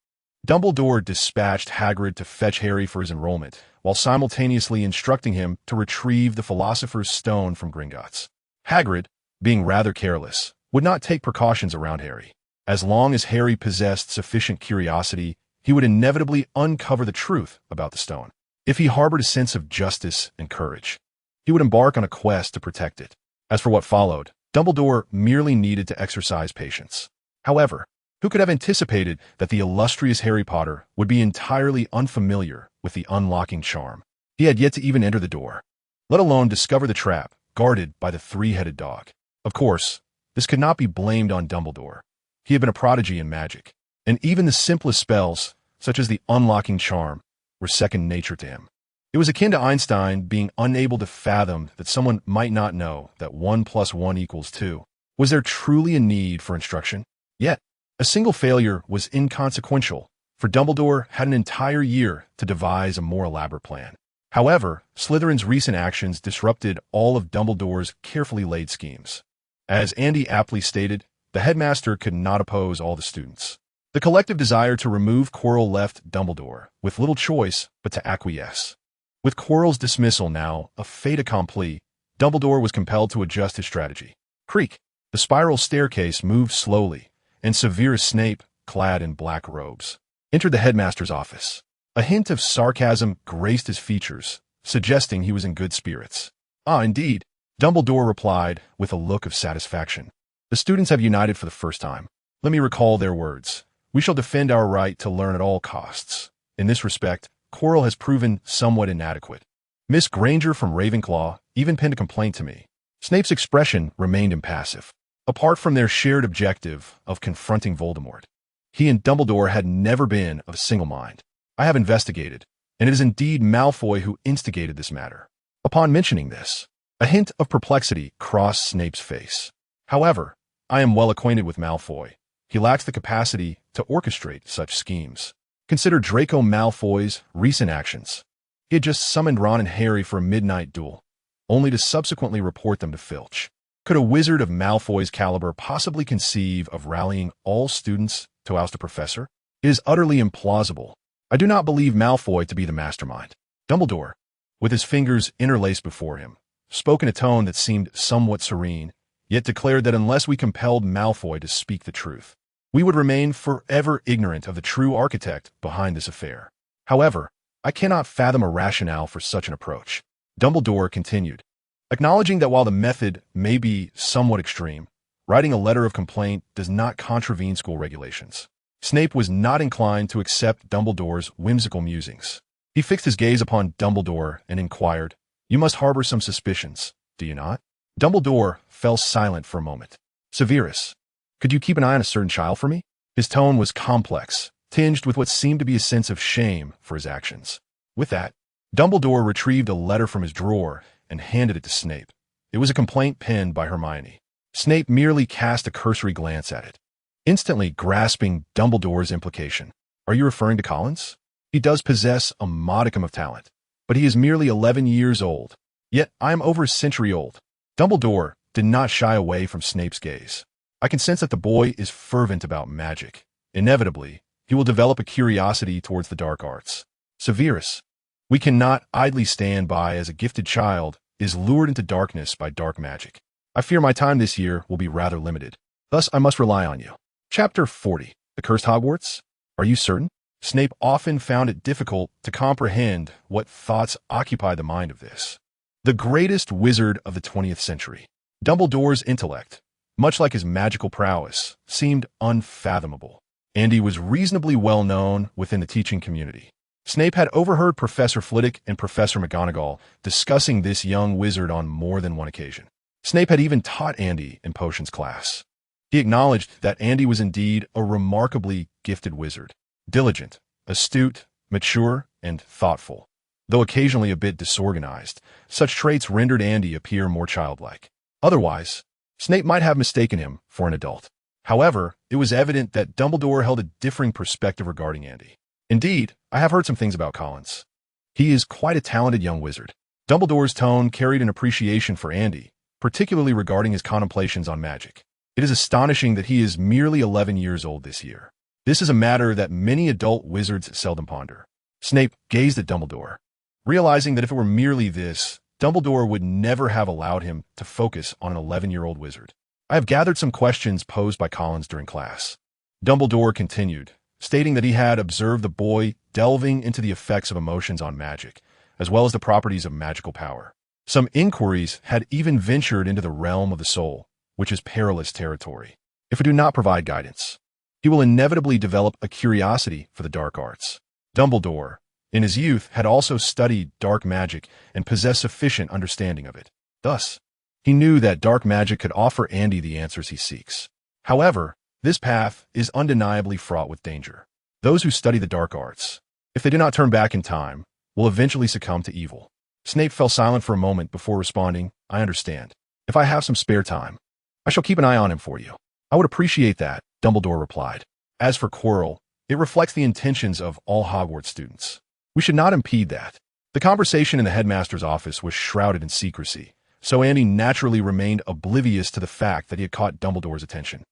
A: Dumbledore dispatched Hagrid to fetch Harry for his enrollment, while simultaneously instructing him to retrieve the Philosopher's Stone from Gringotts. Hagrid, being rather careless, would not take precautions around Harry. As long as Harry possessed sufficient curiosity, he would inevitably uncover the truth about the stone. If he harbored a sense of justice and courage, he would embark on a quest to protect it. As for what followed, Dumbledore merely needed to exercise patience. However, who could have anticipated that the illustrious Harry Potter would be entirely unfamiliar with the unlocking charm? He had yet to even enter the door, let alone discover the trap guarded by the three-headed dog. Of course, this could not be blamed on Dumbledore. He had been a prodigy in magic, and even the simplest spells, such as the unlocking charm, were second nature to him. It was akin to Einstein being unable to fathom that someone might not know that 1 + 1 = 2. Was there truly a need for instruction? Yet, a single failure was inconsequential, for Dumbledore had an entire year to devise a more elaborate plan. However, Slytherin's recent actions disrupted all of Dumbledore's carefully laid schemes. As Andy aptly stated, the headmaster could not oppose all the students. The collective desire to remove Quirrell left Dumbledore with little choice but to acquiesce. With Quirrell's dismissal now a fait accompli, Dumbledore was compelled to adjust his strategy. Creak! The spiral staircase moved slowly, and Severus Snape, clad in black robes, entered the headmaster's office. A hint of sarcasm graced his features, suggesting he was in good spirits. "Ah, indeed," Dumbledore replied with a look of satisfaction. "The students have united for the first time. Let me recall their words. We shall defend our right to learn at all costs. In this respect, Quirrell has proven somewhat inadequate. Miss Granger from Ravenclaw even penned a complaint to me." Snape's expression remained impassive. Apart from their shared objective of confronting Voldemort, he and Dumbledore had never been of a single mind. "I have investigated, and it is indeed Malfoy who instigated this matter." Upon mentioning this, a hint of perplexity crossed Snape's face. "However, I am well acquainted with Malfoy. He lacks the capacity to orchestrate such schemes. Consider Draco Malfoy's recent actions. He had just summoned Ron and Harry for a midnight duel, only to subsequently report them to Filch. Could a wizard of Malfoy's caliber possibly conceive of rallying all students to oust a professor? It is utterly implausible. I do not believe Malfoy to be the mastermind." Dumbledore, with his fingers interlaced before him, spoke in a tone that seemed somewhat serene, yet declared that unless we compelled Malfoy to speak the truth, we would remain forever ignorant of the true architect behind this affair. However, I cannot fathom a rationale for such an approach. Dumbledore continued, acknowledging that while the method may be somewhat extreme, writing a letter of complaint does not contravene school regulations. Snape was not inclined to accept Dumbledore's whimsical musings. He fixed his gaze upon Dumbledore and inquired, "You must harbor some suspicions, do you not?" Dumbledore fell silent for a moment. "Severus, could you keep an eye on a certain child for me?" His tone was complex, tinged with what seemed to be a sense of shame for his actions. With that, Dumbledore retrieved a letter from his drawer and handed it to Snape. It was a complaint penned by Hermione. Snape merely cast a cursory glance at it, instantly grasping Dumbledore's implication. Are you referring to Collins? He does possess a modicum of talent, but he is merely 11 years old. Yet I am over a century old. Dumbledore did not shy away from Snape's gaze. I can sense that the boy is fervent about magic. Inevitably, he will develop a curiosity towards the dark arts. Severus, we cannot idly stand by as a gifted child is lured into darkness by dark magic. I fear my time this year will be rather limited. Thus, I must rely on you. Chapter 40. The Cursed Hogwarts? Are you certain? Snape often found it difficult to comprehend what thoughts occupied the mind of this, the greatest wizard of the 20th century. Dumbledore's intellect, much like his magical prowess, seemed unfathomable, and he was reasonably well known within the teaching community. Snape had overheard Professor Flitwick and Professor McGonagall discussing this young wizard on more than one occasion. Snape had even taught Andy in potions class. He acknowledged that Andy was indeed a remarkably gifted wizard, diligent, astute, mature, and thoughtful. Though occasionally a bit disorganized, such traits rendered Andy appear more childlike. Otherwise, Snape might have mistaken him for an adult. However, it was evident that Dumbledore held a differing perspective regarding Andy. Indeed, I have heard some things about Collins. He is quite a talented young wizard. Dumbledore's tone carried an appreciation for Andy, particularly regarding his contemplations on magic. It is astonishing that he is merely 11 years old this year. This is a matter that many adult wizards seldom ponder. Snape gazed at Dumbledore, realizing that if it were merely this, Dumbledore would never have allowed him to focus on an 11-year-old wizard. I have gathered some questions posed by Collins during class. Dumbledore continued, stating that he had observed the boy delving into the effects of emotions on magic, as well as the properties of magical power. Some inquiries had even ventured into the realm of the soul, which is perilous territory. If we do not provide guidance, he will inevitably develop a curiosity for the dark arts. Dumbledore, in his youth, had also studied dark magic and possessed sufficient understanding of it. Thus, he knew that dark magic could offer Andy the answers he seeks. However, this path is undeniably fraught with danger. Those who study the dark arts, if they do not turn back in time, will eventually succumb to evil. Snape fell silent for a moment before responding, I understand. If I have some spare time, I shall keep an eye on him for you. I would appreciate that, Dumbledore replied. As for Quirrell, it reflects the intentions of all Hogwarts students. We should not impede that. The conversation in the headmaster's office was shrouded in secrecy, so Andy naturally remained oblivious to the fact that he had caught Dumbledore's attention.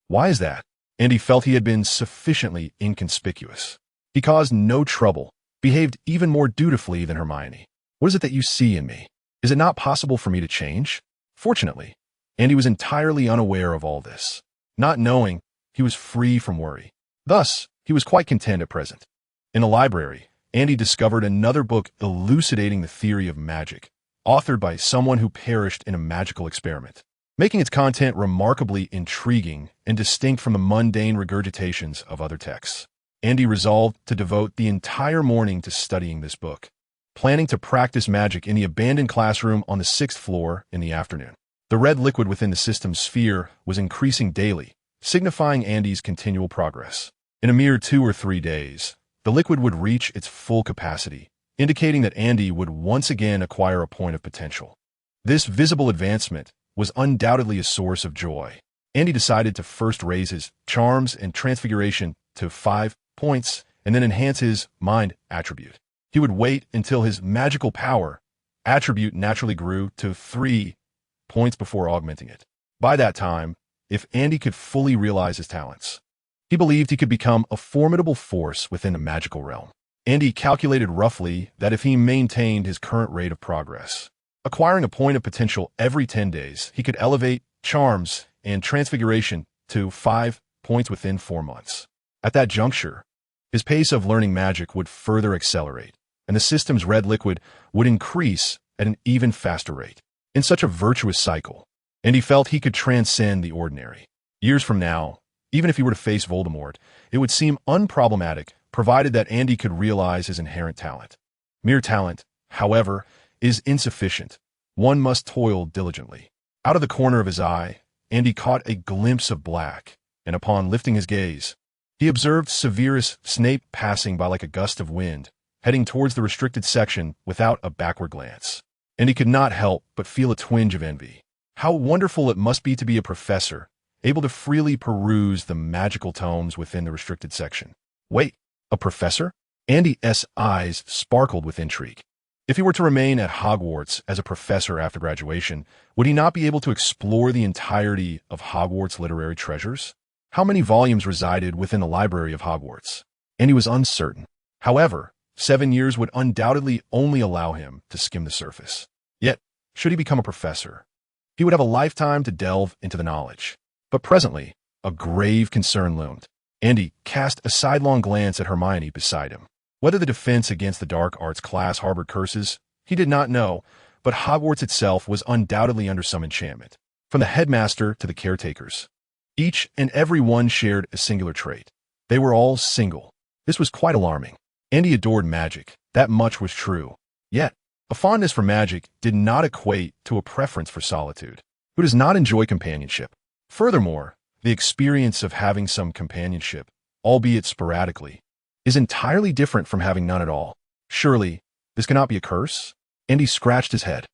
A: Why is that? Andy felt he had been sufficiently inconspicuous. He caused no trouble, behaved even more dutifully than Hermione. What is it that you see in me? Is it not possible for me to change? Fortunately, Andy was entirely unaware of all this. Not knowing, he was free from worry. Thus, he was quite content at present. In a library, Andy discovered another book elucidating the theory of magic, authored by someone who perished in a magical experiment, making its content remarkably intriguing and distinct from the mundane regurgitations of other texts. Andy resolved to devote the entire morning to studying this book, planning to practice magic in the abandoned classroom on the 6th floor in the afternoon. The red liquid within the system's sphere was increasing daily, signifying Andy's continual progress. In a mere 2 or 3 days, the liquid would reach its full capacity, indicating that Andy would once again acquire a point of potential. This visible advancement was undoubtedly a source of joy. Andy decided to first raise his charms and transfiguration to 5 points and then enhance his mind attribute. He would wait until his magical power attribute naturally grew to 3 points before augmenting it. By that time, if Andy could fully realize his talents, he believed he could become a formidable force within the magical realm. Andy calculated roughly that if he maintained his current rate of progress, acquiring a point of potential every 10 days, he could elevate charms and transfiguration to 5 points within 4 months. At that juncture, his pace of learning magic would further accelerate, and the system's red liquid would increase at an even faster rate. In such a virtuous cycle, Andy felt he could transcend the ordinary. Years from now, even if he were to face Voldemort, it would seem unproblematic, provided that Andy could realize his inherent talent. Mere talent, however, is insufficient. One must toil diligently. Out of the corner of his eye, Andy caught a glimpse of black, and upon lifting his gaze, He observed Severus Snape passing by like a gust of wind, heading towards the restricted section without a backward glance. And he could not help but feel a twinge of envy. How wonderful it must be to be a professor, able to freely peruse the magical tomes within the restricted section. Wait, a professor? Andy's eyes sparkled with intrigue. If he were to remain at Hogwarts as a professor after graduation, would he not be able to explore the entirety of Hogwarts' literary treasures? How many volumes resided within the library of Hogwarts? Andy was uncertain. However, 7 years would undoubtedly only allow him to skim the surface. Yet, should he become a professor, he would have a lifetime to delve into the knowledge. But presently, a grave concern loomed. Andy cast a sidelong glance at Hermione beside him. Whether the defense against the dark arts class harbored curses, he did not know, but Hogwarts itself was undoubtedly under some enchantment. From the headmaster to the caretakers, each and every one shared a singular trait. They were all single. This was quite alarming. Andy adored magic. That much was true. Yet, a fondness for magic did not equate to a preference for solitude. Who does not enjoy companionship? Furthermore, the experience of having some companionship, albeit sporadically, is entirely different from having none at all. Surely, this cannot be a curse? Andy scratched his head.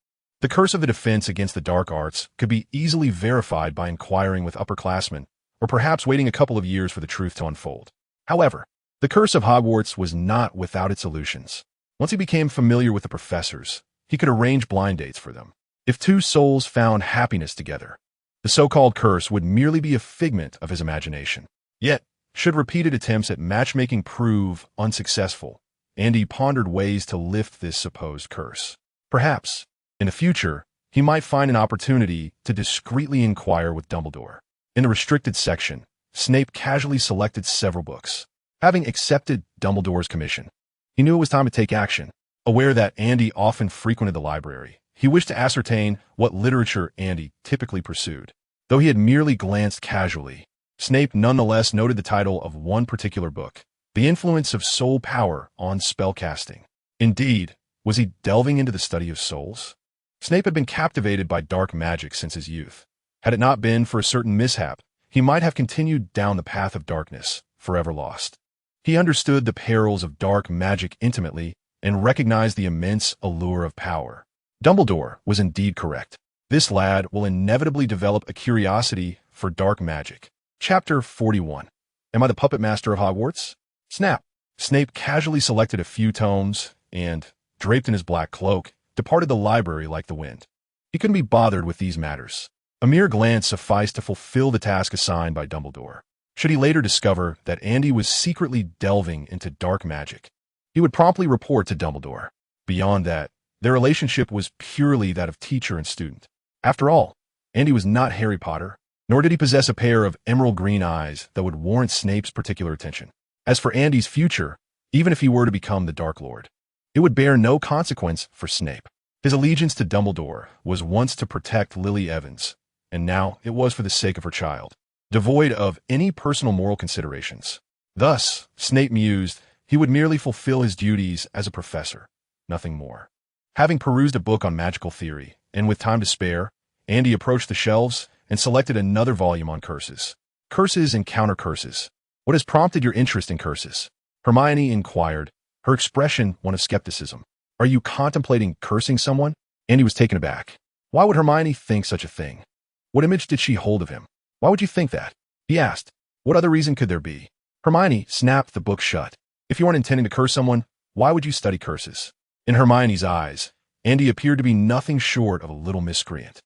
A: The curse of the defense against the dark arts could be easily verified by inquiring with upperclassmen, or perhaps waiting a couple of years for the truth to unfold. However, the curse of Hogwarts was not without its solutions. Once he became familiar with the professors, he could arrange blind dates for them. If two souls found happiness together, the so-called curse would merely be a figment of his imagination. Yet, should repeated attempts at matchmaking prove unsuccessful, Andy pondered ways to lift this supposed curse. Perhaps, in the future, he might find an opportunity to discreetly inquire with Dumbledore. In the restricted section, Snape casually selected several books. Having accepted Dumbledore's commission, he knew it was time to take action. Aware that Andy often frequented the library, he wished to ascertain what literature Andy typically pursued. Though he had merely glanced casually, Snape nonetheless noted the title of one particular book, The Influence of Soul Power on Spellcasting. Indeed, was he delving into the study of souls? Snape had been captivated by dark magic since his youth. Had it not been for a certain mishap, he might have continued down the path of darkness, forever lost. He understood the perils of dark magic intimately and recognized the immense allure of power. Dumbledore was indeed correct. This lad will inevitably develop a curiosity for dark magic. Chapter 41. Am I the puppet master of Hogwarts? Snap. Snape casually selected a few tomes and, draped in his black cloak, departed the library like the wind. He couldn't be bothered with these matters. A mere glance sufficed to fulfill the task assigned by Dumbledore. Should he later discover that Andy was secretly delving into dark magic, he would promptly report to Dumbledore. Beyond that, their relationship was purely that of teacher and student. After all, Andy was not Harry Potter, nor did he possess a pair of emerald green eyes that would warrant Snape's particular attention. As for Andy's future, even if he were to become the Dark Lord, it would bear no consequence for Snape. His allegiance to Dumbledore was once to protect Lily Evans, and now it was for the sake of her child, devoid of any personal moral considerations. Thus, Snape mused, he would merely fulfill his duties as a professor, nothing more. Having perused a book on magical theory, and with time to spare, Andy approached the shelves and selected another volume on curses. Curses and counter-curses. What has prompted your interest in curses? Hermione inquired, her expression one of skepticism. Are you contemplating cursing someone? Andy was taken aback. Why would Hermione think such a thing? What image did she hold of him? Why would you think that? He asked. What other reason could there be? Hermione snapped the book shut. If you aren't intending to curse someone, why would you study curses? In Hermione's eyes, Andy appeared to be nothing short of a little miscreant.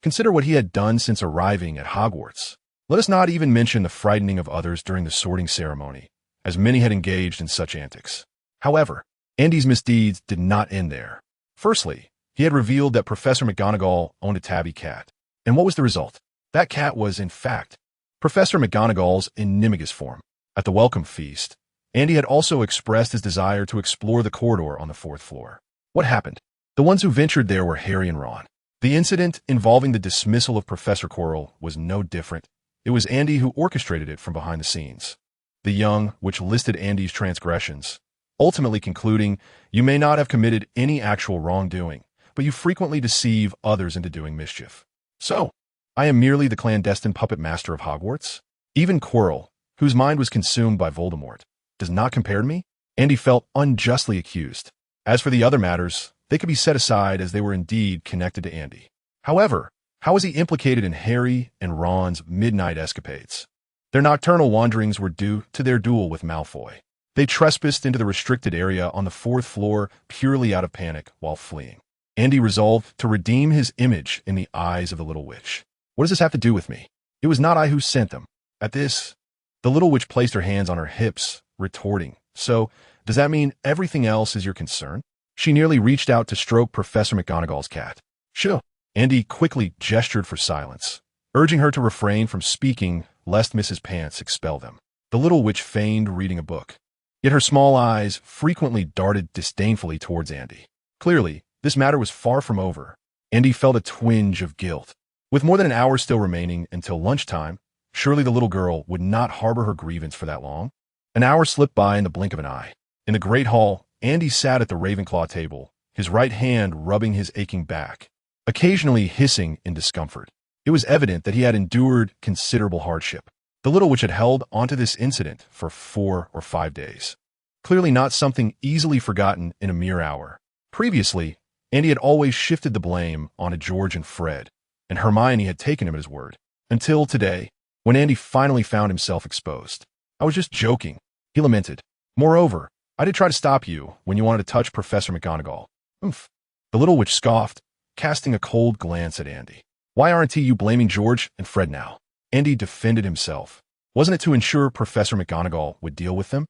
A: Consider what he had done since arriving at Hogwarts. Let us not even mention the frightening of others during the sorting ceremony, as many had engaged in such antics. However, Andy's misdeeds did not end there. Firstly, he had revealed that Professor McGonagall owned a tabby cat. And what was the result? That cat was, in fact, Professor McGonagall's Inimagus form. At the welcome feast, Andy had also expressed his desire to explore the corridor on the 4th floor. What happened? The ones who ventured there were Harry and Ron. The incident involving the dismissal of Professor Quirrell was no different. It was Andy who orchestrated it from behind the scenes. The young, which listed Andy's transgressions, ultimately concluding, you may not have committed any actual wrongdoing, but you frequently deceive others into doing mischief. So, I am merely the clandestine puppet master of Hogwarts? Even Quirrell, whose mind was consumed by Voldemort, does not compare to me? Andy felt unjustly accused. As for the other matters, they could be set aside as they were indeed connected to Andy. However, how was he implicated in Harry and Ron's midnight escapades? Their nocturnal wanderings were due to their duel with Malfoy. They trespassed into the restricted area on the 4th floor purely out of panic while fleeing. Andy resolved to redeem his image in the eyes of the little witch. What does this have to do with me? It was not I who sent them. At this, the little witch placed her hands on her hips, retorting, "So, does that mean everything else is your concern?" She nearly reached out to stroke Professor McGonagall's cat. "Sure." Andy quickly gestured for silence, urging her to refrain from speaking lest Mrs. Pants expel them. The little witch feigned reading a book, yet her small eyes frequently darted disdainfully towards Andy. Clearly, this matter was far from over. Andy felt a twinge of guilt. With more than an hour still remaining until lunchtime, surely the little girl would not harbor her grievance for that long. An hour slipped by in the blink of an eye. In the great hall, Andy sat at the Ravenclaw table, his right hand rubbing his aching back, occasionally hissing in discomfort. It was evident that he had endured considerable hardship. The little witch had held onto this incident for 4 or 5 days. Clearly not something easily forgotten in a mere hour. Previously, Andy had always shifted the blame onto George and Fred, and Hermione had taken him at his word. Until today, when Andy finally found himself exposed. "I was just joking," he lamented. "Moreover, I did try to stop you when you wanted to touch Professor McGonagall." "Oomph." The little witch scoffed, casting a cold glance at Andy. "Why aren't you blaming George and Fred now?" Andy defended himself. "Wasn't it to ensure Professor McGonagall would deal with them?"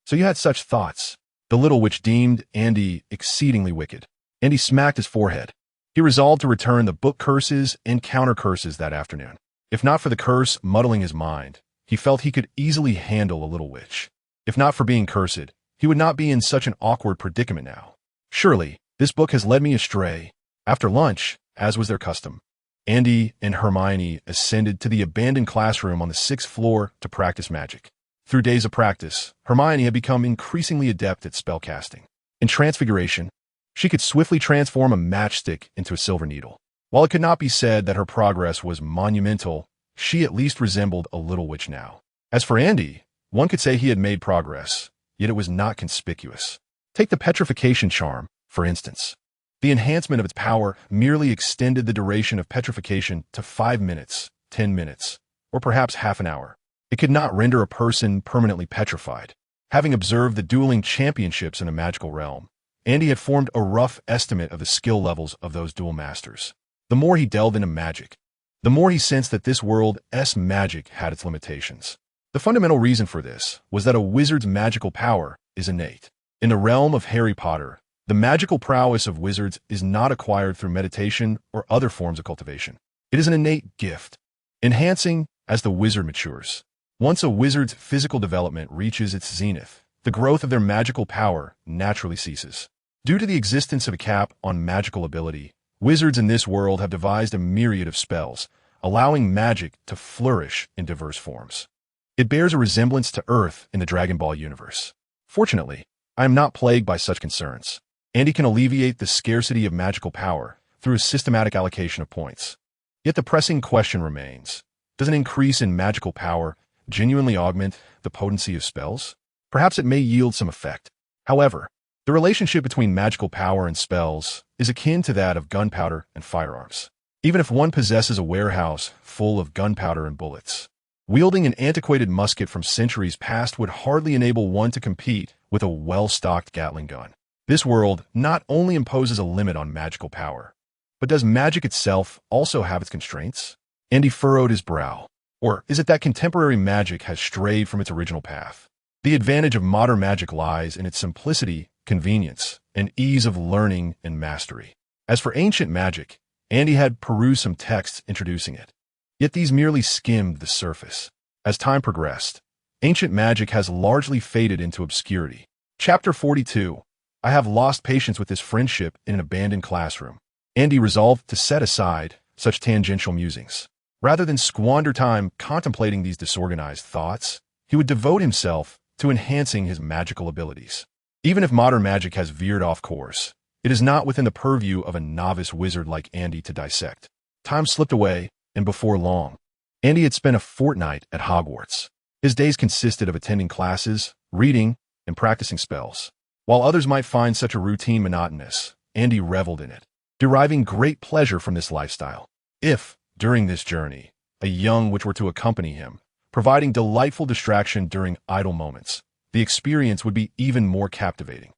A: So you had such thoughts." The little witch deemed Andy exceedingly wicked. Andy smacked his forehead. He resolved to return the book curses and counter curses that afternoon. If not for the curse muddling his mind, he felt he could easily handle a little witch. If not for being cursed, he would not be in such an awkward predicament now. "Surely, this book has led me astray." After lunch, as was their custom, Andy and Hermione ascended to the abandoned classroom on the 6th floor to practice magic. Through days of practice, Hermione had become increasingly adept at spellcasting. In Transfiguration, she could swiftly transform a matchstick into a silver needle. While it could not be said that her progress was monumental, she at least resembled a little witch now. As for Andy, one could say he had made progress, yet it was not conspicuous. Take the petrification charm, for instance. The enhancement of its power merely extended the duration of petrification to 5 minutes, 10 minutes, or perhaps half an hour. It could not render a person permanently petrified. Having observed the dueling championships in a magical realm, Andy had formed a rough estimate of the skill levels of those duel masters. The more he delved into magic, the more he sensed that this world's magic had its limitations. The fundamental reason for this was that a wizard's magical power is innate. In the realm of Harry Potter, the magical prowess of wizards is not acquired through meditation or other forms of cultivation. It is an innate gift, enhancing as the wizard matures. Once a wizard's physical development reaches its zenith, the growth of their magical power naturally ceases. Due to the existence of a cap on magical ability, wizards in this world have devised a myriad of spells, allowing magic to flourish in diverse forms. It bears a resemblance to Earth in the Dragon Ball universe. Fortunately, I am not plagued by such concerns. Andy can alleviate the scarcity of magical power through a systematic allocation of points. Yet the pressing question remains, does an increase in magical power genuinely augment the potency of spells? Perhaps it may yield some effect. However, the relationship between magical power and spells is akin to that of gunpowder and firearms. Even if one possesses a warehouse full of gunpowder and bullets, wielding an antiquated musket from centuries past would hardly enable one to compete with a well-stocked Gatling gun. This world not only imposes a limit on magical power, but does magic itself also have its constraints? Andy furrowed his brow. Or is it that contemporary magic has strayed from its original path? The advantage of modern magic lies in its simplicity, convenience, and ease of learning and mastery. As for ancient magic, Andy had perused some texts introducing it. Yet these merely skimmed the surface. As time progressed, ancient magic has largely faded into obscurity. Chapter 42. I have lost patience with this friendship in an abandoned classroom. Andy resolved to set aside such tangential musings. Rather than squander time contemplating these disorganized thoughts, he would devote himself to enhancing his magical abilities. Even if modern magic has veered off course, it is not within the purview of a novice wizard like Andy to dissect. Time slipped away, and before long, Andy had spent a fortnight at Hogwarts. His days consisted of attending classes, reading, and practicing spells. While others might find such a routine monotonous, Andy reveled in it, deriving great pleasure from this lifestyle. If, during this journey, a young witch were to accompany him, providing delightful distraction during idle moments, the experience would be even more captivating.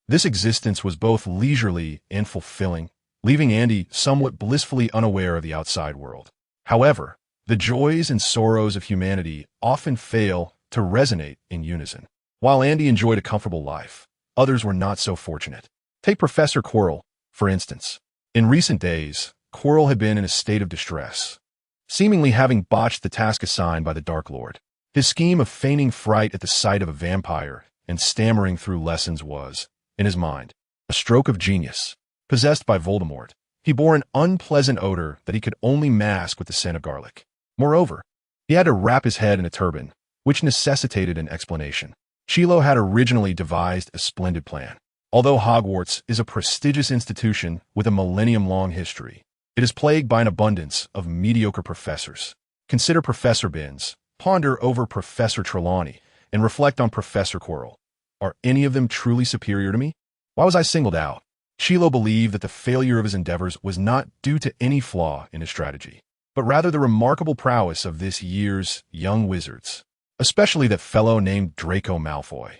A: This existence was both leisurely and fulfilling, leaving Andy somewhat blissfully unaware of the outside world. However, the joys and sorrows of humanity often fail to resonate in unison. While Andy enjoyed a comfortable life, others were not so fortunate. Take Professor Quirrell, for instance. In recent days, Quirrell had been in a state of distress, seemingly having botched the task assigned by the Dark Lord. His scheme of feigning fright at the sight of a vampire and stammering through lessons was, in his mind, a stroke of genius. Possessed by Voldemort, he bore an unpleasant odor that he could only mask with the scent of garlic. Moreover, he had to wrap his head in a turban, which necessitated an explanation. Chilo had originally devised a splendid plan. Although Hogwarts is a prestigious institution with a millennium-long history, it is plagued by an abundance of mediocre professors. Consider Professor Binns, ponder over Professor Trelawney, and reflect on Professor Quirrell. Are any of them truly superior to me? Why was I singled out? Chilo believed that the failure of his endeavors was not due to any flaw in his strategy, but rather the remarkable prowess of this year's young wizards, especially that fellow named Draco Malfoy.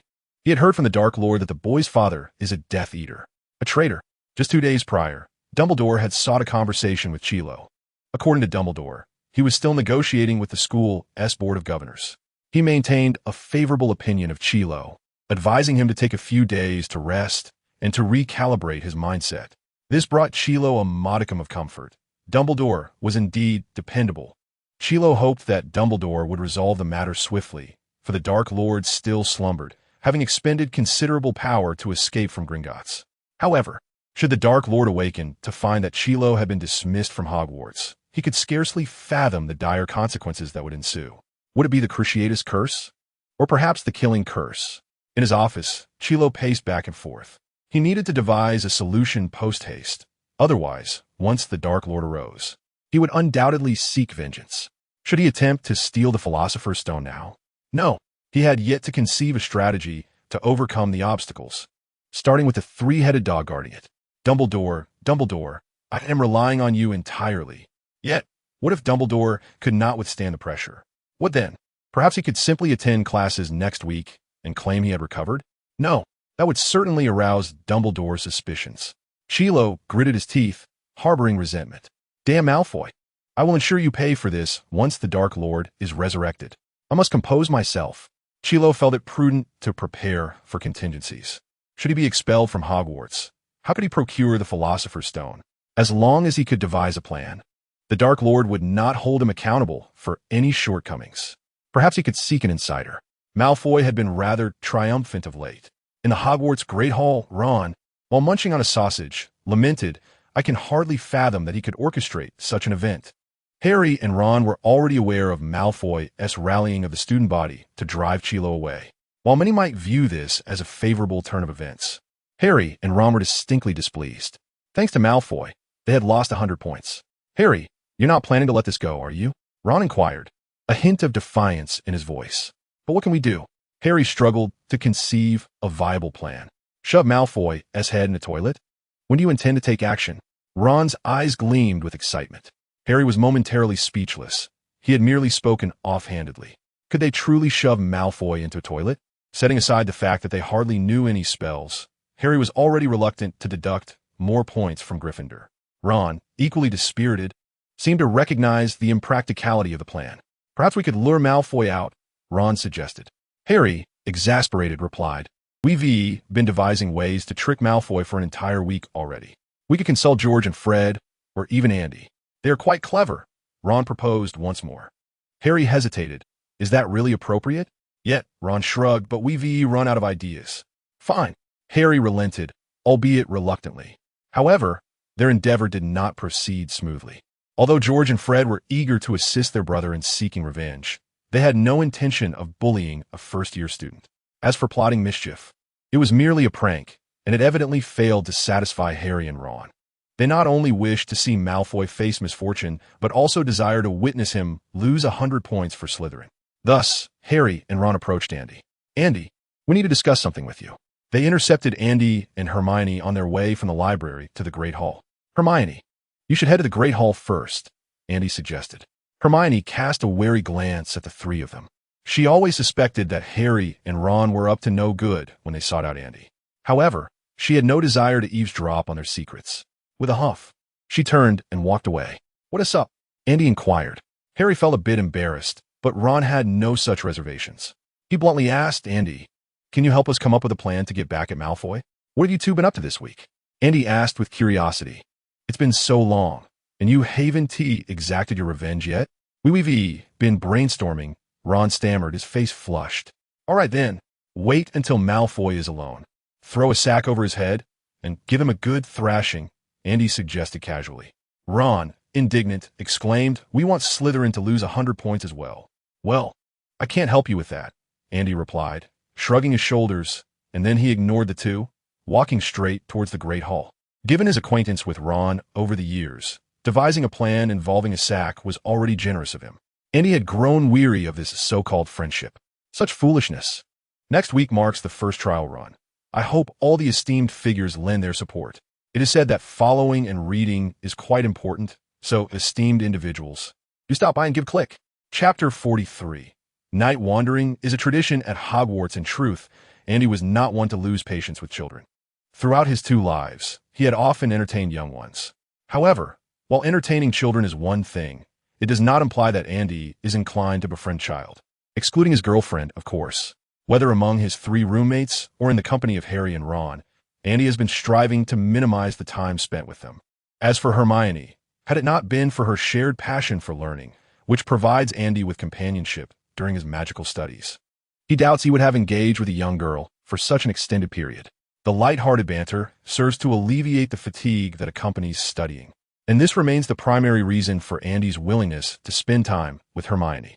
A: He had heard from the Dark Lord that the boy's father is a Death Eater, a traitor. Just 2 days prior, Dumbledore had sought a conversation with Chilo. According to Dumbledore, he was still negotiating with the school's Board of Governors. He maintained a favorable opinion of Chilo, advising him to take a few days to rest and to recalibrate his mindset. This brought Chilo a modicum of comfort. Dumbledore was indeed dependable. Chilo hoped that Dumbledore would resolve the matter swiftly, for the Dark Lord still slumbered, having expended considerable power to escape from Gringotts. However, should the Dark Lord awaken to find that Chilo had been dismissed from Hogwarts, he could scarcely fathom the dire consequences that would ensue. Would it be the Cruciatus Curse? Or perhaps the Killing Curse? In his office, Chilo paced back and forth. He needed to devise a solution post-haste. Otherwise, once the Dark Lord arose, he would undoubtedly seek vengeance. Should he attempt to steal the Philosopher's Stone now? No, he had yet to conceive a strategy to overcome the obstacles, starting with the three-headed dog guardian. Dumbledore, Dumbledore, I am relying on you entirely. Yet, what if Dumbledore could not withstand the pressure? What then? Perhaps he could simply attend classes next week and claim he had recovered? No, that would certainly arouse Dumbledore's suspicions. Chilo gritted his teeth, harboring resentment. Damn Malfoy. I will ensure you pay for this once the Dark Lord is resurrected. I must compose myself. Chilo felt it prudent to prepare for contingencies. Should he be expelled from Hogwarts? How could he procure the Philosopher's Stone? As long as he could devise a plan, the Dark Lord would not hold him accountable for any shortcomings. Perhaps he could seek an insider. Malfoy had been rather triumphant of late. In the Hogwarts Great Hall, Ron, while munching on a sausage, lamented, I can hardly fathom that he could orchestrate such an event. Harry and Ron were already aware of Malfoy's rallying of the student body to drive Chilo away. While many might view this as a favorable turn of events, Harry and Ron were distinctly displeased. Thanks to Malfoy, they had lost 100 points. Harry, you're not planning to let this go, are you? Ron inquired, a hint of defiance in his voice. But what can we do? Harry struggled to conceive a viable plan. Shove Malfoy's head in a toilet? When do you intend to take action? Ron's eyes gleamed with excitement. Harry was momentarily speechless. He had merely spoken offhandedly. Could they truly shove Malfoy into a toilet? Setting aside the fact that they hardly knew any spells, Harry was already reluctant to deduct more points from Gryffindor. Ron, equally dispirited, seemed to recognize the impracticality of the plan. Perhaps we could lure Malfoy out, Ron suggested. Harry, exasperated, replied, We've been devising ways to trick Malfoy for an entire week already. We could consult George and Fred, or even Andy. They are quite clever, Ron proposed once more. Harry hesitated. Is that really appropriate? Yet, Ron shrugged, but we've run out of ideas. Fine. Harry relented, albeit reluctantly. However, their endeavor did not proceed smoothly. Although George and Fred were eager to assist their brother in seeking revenge, they had no intention of bullying a first-year student. As for plotting mischief, it was merely a prank, and it evidently failed to satisfy Harry and Ron. They not only wished to see Malfoy face misfortune, but also desired to witness him lose 100 points for Slytherin. Thus, Harry and Ron approached Andy. Andy, we need to discuss something with you. They intercepted Andy and Hermione on their way from the library to the Great Hall. Hermione, you should head to the Great Hall first, Andy suggested. Hermione cast a wary glance at the three of them. She always suspected that Harry and Ron were up to no good when they sought out Andy. However, she had no desire to eavesdrop on their secrets. With a huff, she turned and walked away. "What is up?" Andy inquired. Harry felt a bit embarrassed, but Ron had no such reservations. He bluntly asked Andy, "Can you help us come up with a plan to get back at Malfoy? What have you two been up to this week?" Andy asked with curiosity. "It's been so long, and you haven't exacted your revenge yet?" We've been brainstorming," Ron stammered, his face flushed. "All right then, wait until Malfoy is alone. Throw a sack over his head and give him a good thrashing," Andy suggested casually. Ron, indignant, exclaimed, "We want Slytherin to lose 100 points as well." "Well, I can't help you with that," Andy replied, shrugging his shoulders, and then he ignored the two, walking straight towards the Great Hall. Given his acquaintance with Ron over the years, devising a plan involving a sack was already generous of him. Andy had grown weary of this so-called friendship. Such foolishness. Next week marks the first trial run. I hope all the esteemed figures lend their support. It is said that following and reading is quite important, so esteemed individuals, do stop by and give a click. Chapter 43. Night wandering is a tradition at Hogwarts. In truth, Andy was not one to lose patience with children. Throughout his 2 lives, he had often entertained young ones. However, while entertaining children is one thing, it does not imply that Andy is inclined to befriend child. Excluding his girlfriend, of course. Whether among his 3 roommates or in the company of Harry and Ron, Andy has been striving to minimize the time spent with them. As for Hermione, had it not been for her shared passion for learning, which provides Andy with companionship during his magical studies, he doubts he would have engaged with a young girl for such an extended period. The light-hearted banter serves to alleviate the fatigue that accompanies studying, and this remains the primary reason for Andy's willingness to spend time with Hermione.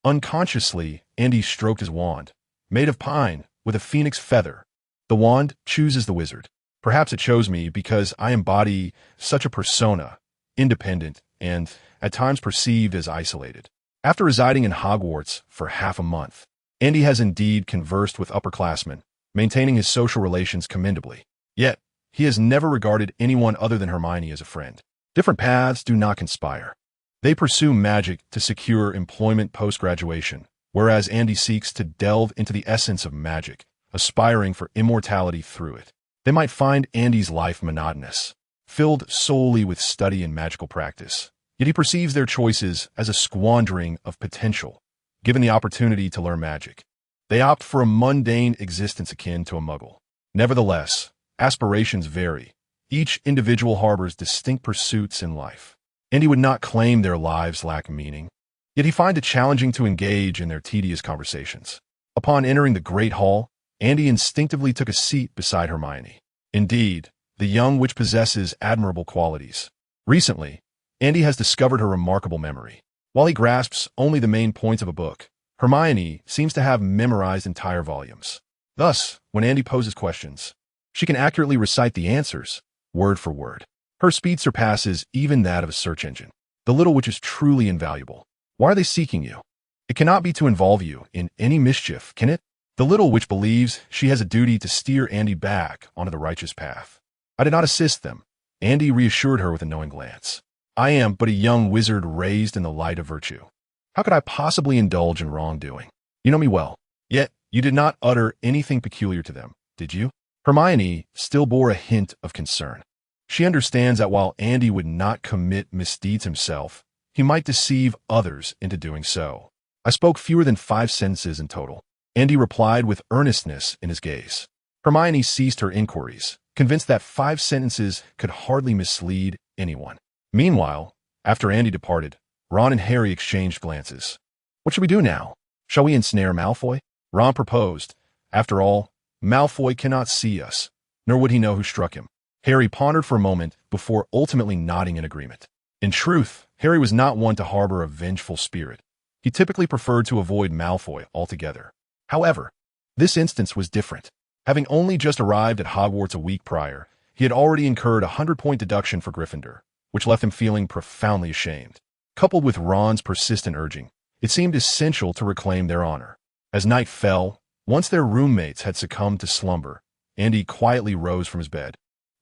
A: Unconsciously, Andy stroked his wand, made of pine with a phoenix feather. The wand chooses the wizard. Perhaps it chose me because I embody such a persona, independent and, at times, perceived as isolated. After residing in Hogwarts for half a month, Andy has indeed conversed with upperclassmen, maintaining his social relations commendably. Yet, he has never regarded anyone other than Hermione as a friend. Different paths do not conspire. They pursue magic to secure employment post-graduation, whereas Andy seeks to delve into the essence of magic, aspiring for immortality through it. They might find Andy's life monotonous, filled solely with study and magical practice, yet he perceives their choices as a squandering of potential, given the opportunity to learn magic. They opt for a mundane existence akin to a muggle. Nevertheless, aspirations vary. Each individual harbors distinct pursuits in life. Andy would not claim their lives lack meaning, yet he finds it challenging to engage in their tedious conversations. Upon entering the Great Hall, Andy instinctively took a seat beside Hermione. Indeed, the young witch possesses admirable qualities. Recently, Andy has discovered her remarkable memory. While he grasps only the main points of a book, Hermione seems to have memorized entire volumes. Thus, when Andy poses questions, she can accurately recite the answers, word for word. Her speed surpasses even that of a search engine. The little witch is truly invaluable. Why are they seeking you? It cannot be to involve you in any mischief, can it? The little witch believes she has a duty to steer Andy back onto the righteous path. I did not assist them, Andy reassured her with a knowing glance. I am but a young wizard raised in the light of virtue. How could I possibly indulge in wrongdoing? You know me well. Yet, you did not utter anything peculiar to them, did you? Hermione still bore a hint of concern. She understands that while Andy would not commit misdeeds himself, he might deceive others into doing so. I spoke fewer than 5 sentences in total, Andy replied with earnestness in his gaze. Hermione ceased her inquiries, convinced that 5 sentences could hardly mislead anyone. Meanwhile, after Andy departed, Ron and Harry exchanged glances. What should we do now? Shall we ensnare Malfoy? Ron proposed. After all, Malfoy cannot see us, nor would he know who struck him. Harry pondered for a moment before ultimately nodding in agreement. In truth, Harry was not one to harbor a vengeful spirit. He typically preferred to avoid Malfoy altogether. However, this instance was different. Having only just arrived at Hogwarts a week prior, he had already incurred a 100-point deduction for Gryffindor, which left him feeling profoundly ashamed. Coupled with Ron's persistent urging, It seemed essential to reclaim their honor. As night fell, once their roommates had succumbed to slumber, Andy quietly rose from his bed,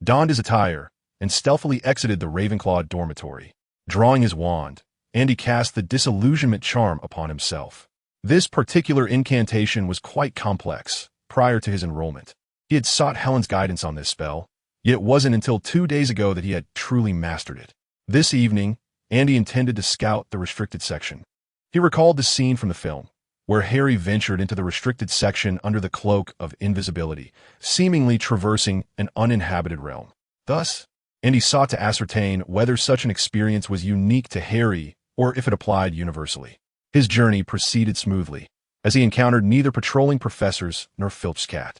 A: donned his attire, and stealthily exited the Ravenclaw dormitory. Drawing his wand, Andy cast the disillusionment charm upon himself. This particular incantation was quite complex. Prior to his enrollment, he had sought Helen's guidance on this spell, yet it wasn't until 2 days ago that he had truly mastered it. This evening, Andy intended to scout the restricted section. He recalled the scene from the film, where Harry ventured into the restricted section under the cloak of invisibility, seemingly traversing an uninhabited realm. Thus, Andy sought to ascertain whether such an experience was unique to Harry or if it applied universally. His journey proceeded smoothly, as he encountered neither patrolling professors nor Filch's cat.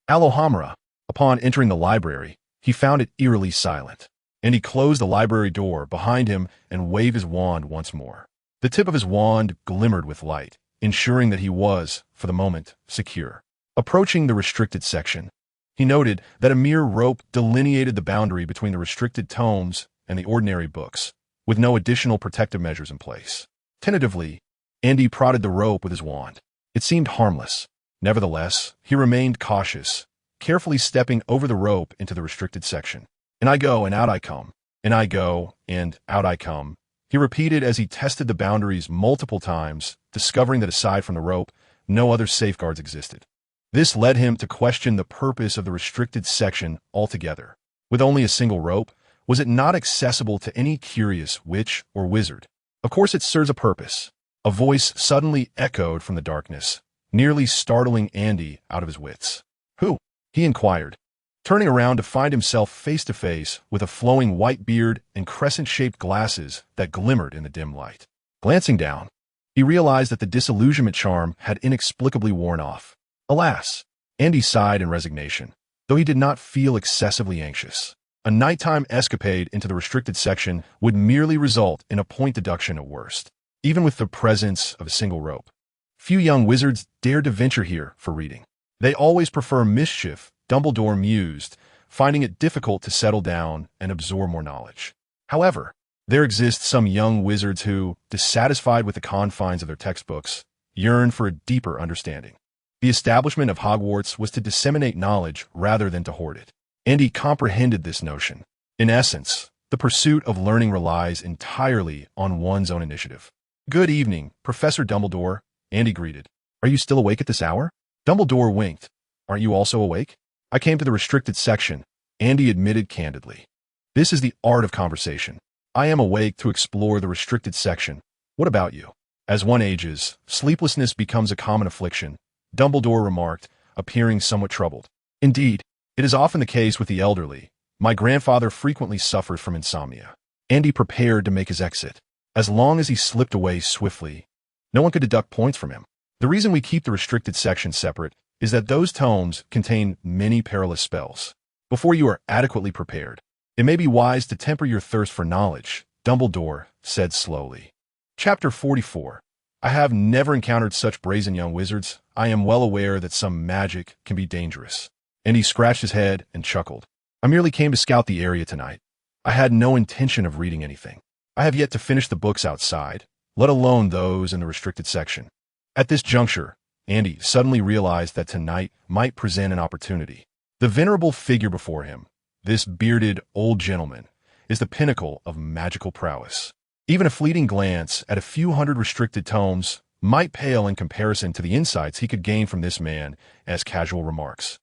A: Alohomora. Upon entering the library, he found it eerily silent, and he closed the library door behind him and waved his wand once more. The tip of his wand glimmered with light, ensuring that he was, for the moment, secure. Approaching the restricted section, he noted that a mere rope delineated the boundary between the restricted tomes and the ordinary books, with no additional protective measures in place. Tentatively, Andy prodded the rope with his wand. It seemed harmless. Nevertheless, he remained cautious, carefully stepping over the rope into the restricted section. "In I go, and out I come. In I go, and out I come," he repeated as he tested the boundaries multiple times, discovering that aside from the rope, no other safeguards existed. This led him to question the purpose of the restricted section altogether. With only a single rope, was it not accessible to any curious witch or wizard? Of course it serves a purpose. A voice suddenly echoed from the darkness, nearly startling Andy out of his wits. "Who?" he inquired, turning around to find himself face to face with a flowing white beard and crescent-shaped glasses that glimmered in the dim light. Glancing down, he realized that the disillusionment charm had inexplicably worn off. Alas, Andy sighed in resignation, though he did not feel excessively anxious. A nighttime escapade into the restricted section would merely result in a point deduction at worst, even with the presence of a single rope. Few young wizards dared to venture here for reading. They always prefer mischief, Dumbledore mused, finding it difficult to settle down and absorb more knowledge. However, there exist some young wizards who, dissatisfied with the confines of their textbooks, yearn for a deeper understanding. The establishment of Hogwarts was to disseminate knowledge rather than to hoard it. Andy comprehended this notion. In essence, the pursuit of learning relies entirely on one's own initiative. "Good evening, Professor Dumbledore," Andy greeted. "Are you still awake at this hour?" Dumbledore winked. "Aren't you also awake?" "I came to the restricted section," Andy admitted candidly. "This is the art of conversation. I am awake to explore the restricted section. What about you?" "As one ages, sleeplessness becomes a common affliction," Dumbledore remarked, appearing somewhat troubled. "Indeed, it is often the case with the elderly. My grandfather frequently suffered from insomnia." Andy prepared to make his exit. As long as he slipped away swiftly, no one could deduct points from him. The reason we keep the restricted section separate is that those tomes contain many perilous spells. Before you are adequately prepared, it may be wise to temper your thirst for knowledge, Dumbledore said slowly. Chapter 44. I have never encountered such brazen young wizards. I am well aware that some magic can be dangerous. And he scratched his head and chuckled. I merely came to scout the area tonight. I had no intention of reading anything. I have yet to finish the books outside, let alone those in the restricted section. At this juncture, Andy suddenly realized that tonight might present an opportunity. The venerable figure before him, this bearded old gentleman, is the pinnacle of magical prowess. Even a fleeting glance at a few hundred restricted tomes might pale in comparison to the insights he could gain from this man as casual remarks.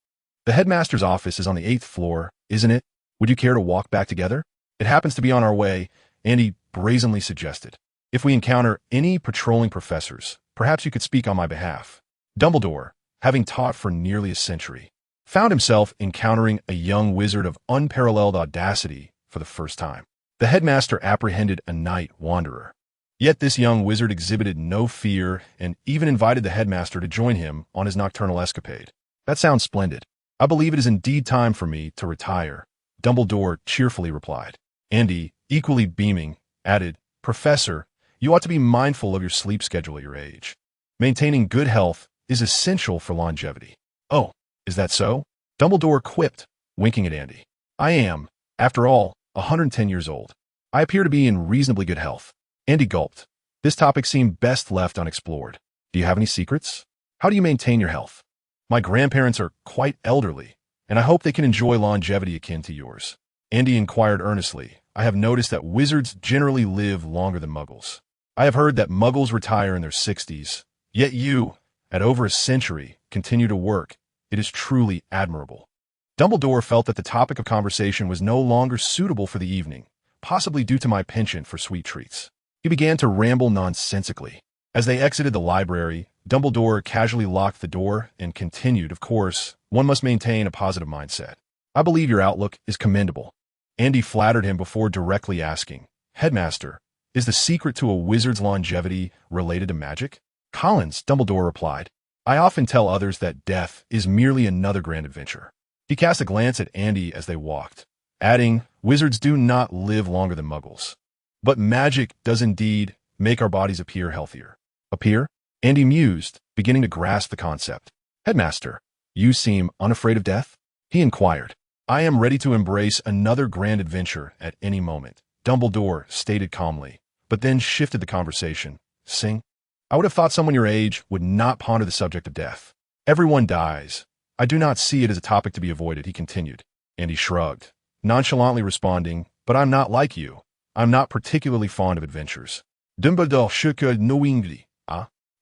A: The headmaster's office is on the 8th floor, isn't it? Would you care to walk back together? It happens to be on our way, Andy brazenly suggested. If we encounter any patrolling professors, perhaps you could speak on my behalf. Dumbledore, having taught for nearly a century, found himself encountering a young wizard of unparalleled audacity for the first time. The headmaster apprehended a night wanderer. Yet this young wizard exhibited no fear and even invited the headmaster to join him on his nocturnal escapade. That sounds splendid. I believe it is indeed time for me to retire, Dumbledore cheerfully replied. Andy, equally beaming, added, Professor, you ought to be mindful of your sleep schedule at your age. Maintaining good health is essential for longevity. Oh, is that so? Dumbledore quipped, winking at Andy. I am, after all, 110 years old. I appear to be in reasonably good health. Andy gulped. This topic seemed best left unexplored. Do you have any secrets? How do you maintain your health? My grandparents are quite elderly, and I hope they can enjoy longevity akin to yours. Andy inquired earnestly. I have noticed that wizards generally live longer than muggles. I have heard that muggles retire in their 60s, yet you, at over a century, continue to work. It is truly admirable. Dumbledore felt that the topic of conversation was no longer suitable for the evening, possibly due to my penchant for sweet treats. He began to ramble nonsensically. As they exited the library, Dumbledore casually locked the door and continued, of course, one must maintain a positive mindset. I believe your outlook is commendable. Andy flattered him before directly asking, Headmaster, is the secret to a wizard's longevity related to magic? Collins, Dumbledore replied. I often tell others that death is merely another grand adventure. He cast a glance at Andy as they walked, adding, wizards do not live longer than muggles. But magic does indeed make our bodies appear healthier. Appear? Andy mused, beginning to grasp the concept. Headmaster, you seem unafraid of death? He inquired. I am ready to embrace another grand adventure at any moment, Dumbledore stated calmly, but then shifted the conversation. Sing? I would have thought someone your age would not ponder the subject of death. Everyone dies. I do not see it as a topic to be avoided, he continued. Andy shrugged, nonchalantly responding, but I'm not like you. I'm not particularly fond of adventures. Dumbledore shook knowingly.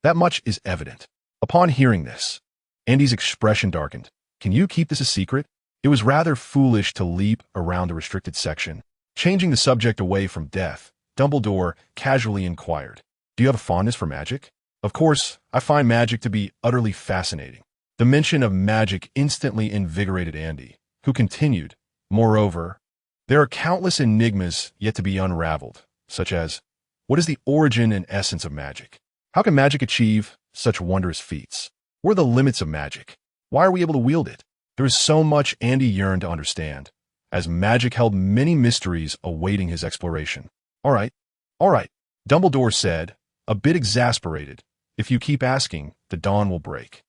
A: That much is evident. Upon hearing this, Andy's expression darkened. Can you keep this a secret? It was rather foolish to leap around the restricted section. Changing the subject away from death, Dumbledore casually inquired, do you have a fondness for magic? Of course, I find magic to be utterly fascinating. The mention of magic instantly invigorated Andy, who continued, moreover, there are countless enigmas yet to be unraveled, such as, what is the origin and essence of magic? How can magic achieve such wondrous feats? What are the limits of magic? Why are we able to wield it? There is so much Andy yearned to understand, as magic held many mysteries awaiting his exploration. All right, Dumbledore said, a bit exasperated. If you keep asking, the dawn will break.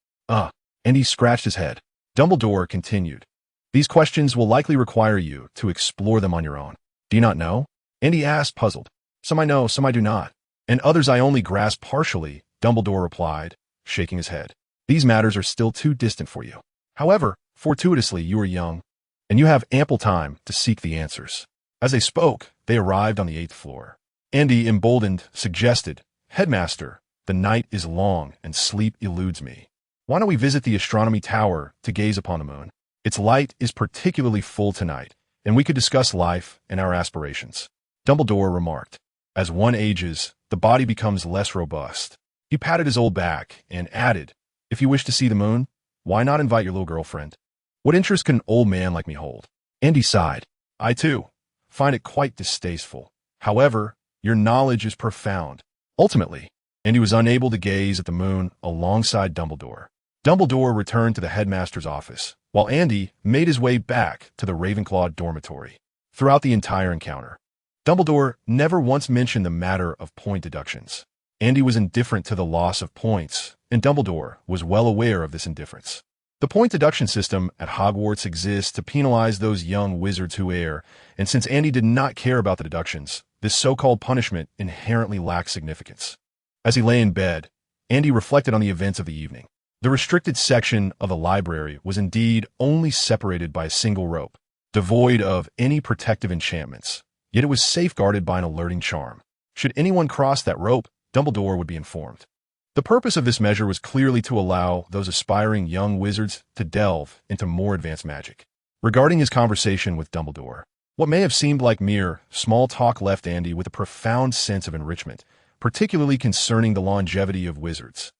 A: Andy scratched his head. Dumbledore continued. These questions will likely require you to explore them on your own. Do you not know? Andy asked, puzzled. Some I know, some I do not. And others I only grasp partially, Dumbledore replied, shaking his head. These matters are still too distant for you. However, fortuitously you are young, and you have ample time to seek the answers. As they spoke, they arrived on the 8th floor. Andy, emboldened, suggested, Headmaster, the night is long and sleep eludes me. Why don't we visit the astronomy tower to gaze upon the moon? Its light is particularly full tonight, and we could discuss life and our aspirations. Dumbledore remarked, as one ages, the body becomes less robust. He patted his old back and added, if you wish to see the moon, why not invite your little girlfriend? What interest can an old man like me hold? Andy sighed. I, too, find it quite distasteful. However, your knowledge is profound. Ultimately, Andy was unable to gaze at the moon alongside Dumbledore. Dumbledore returned to the headmaster's office, while Andy made his way back to the Ravenclaw dormitory. Throughout the entire encounter, Dumbledore never once mentioned the matter of point deductions. Andy was indifferent to the loss of points, and Dumbledore was well aware of this indifference. The point deduction system at Hogwarts exists to penalize those young wizards who err, and since Andy did not care about the deductions, this so-called punishment inherently lacked significance. As he lay in bed, Andy reflected on the events of the evening. The restricted section of the library was indeed only separated by a single rope, devoid of any protective enchantments, yet it was safeguarded by an alerting charm. Should anyone cross that rope, Dumbledore would be informed. The purpose of this measure was clearly to allow those aspiring young wizards to delve into more advanced magic. Regarding his conversation with Dumbledore, what may have seemed like mere small talk left Andy with a profound sense of enrichment, particularly concerning the longevity of wizards.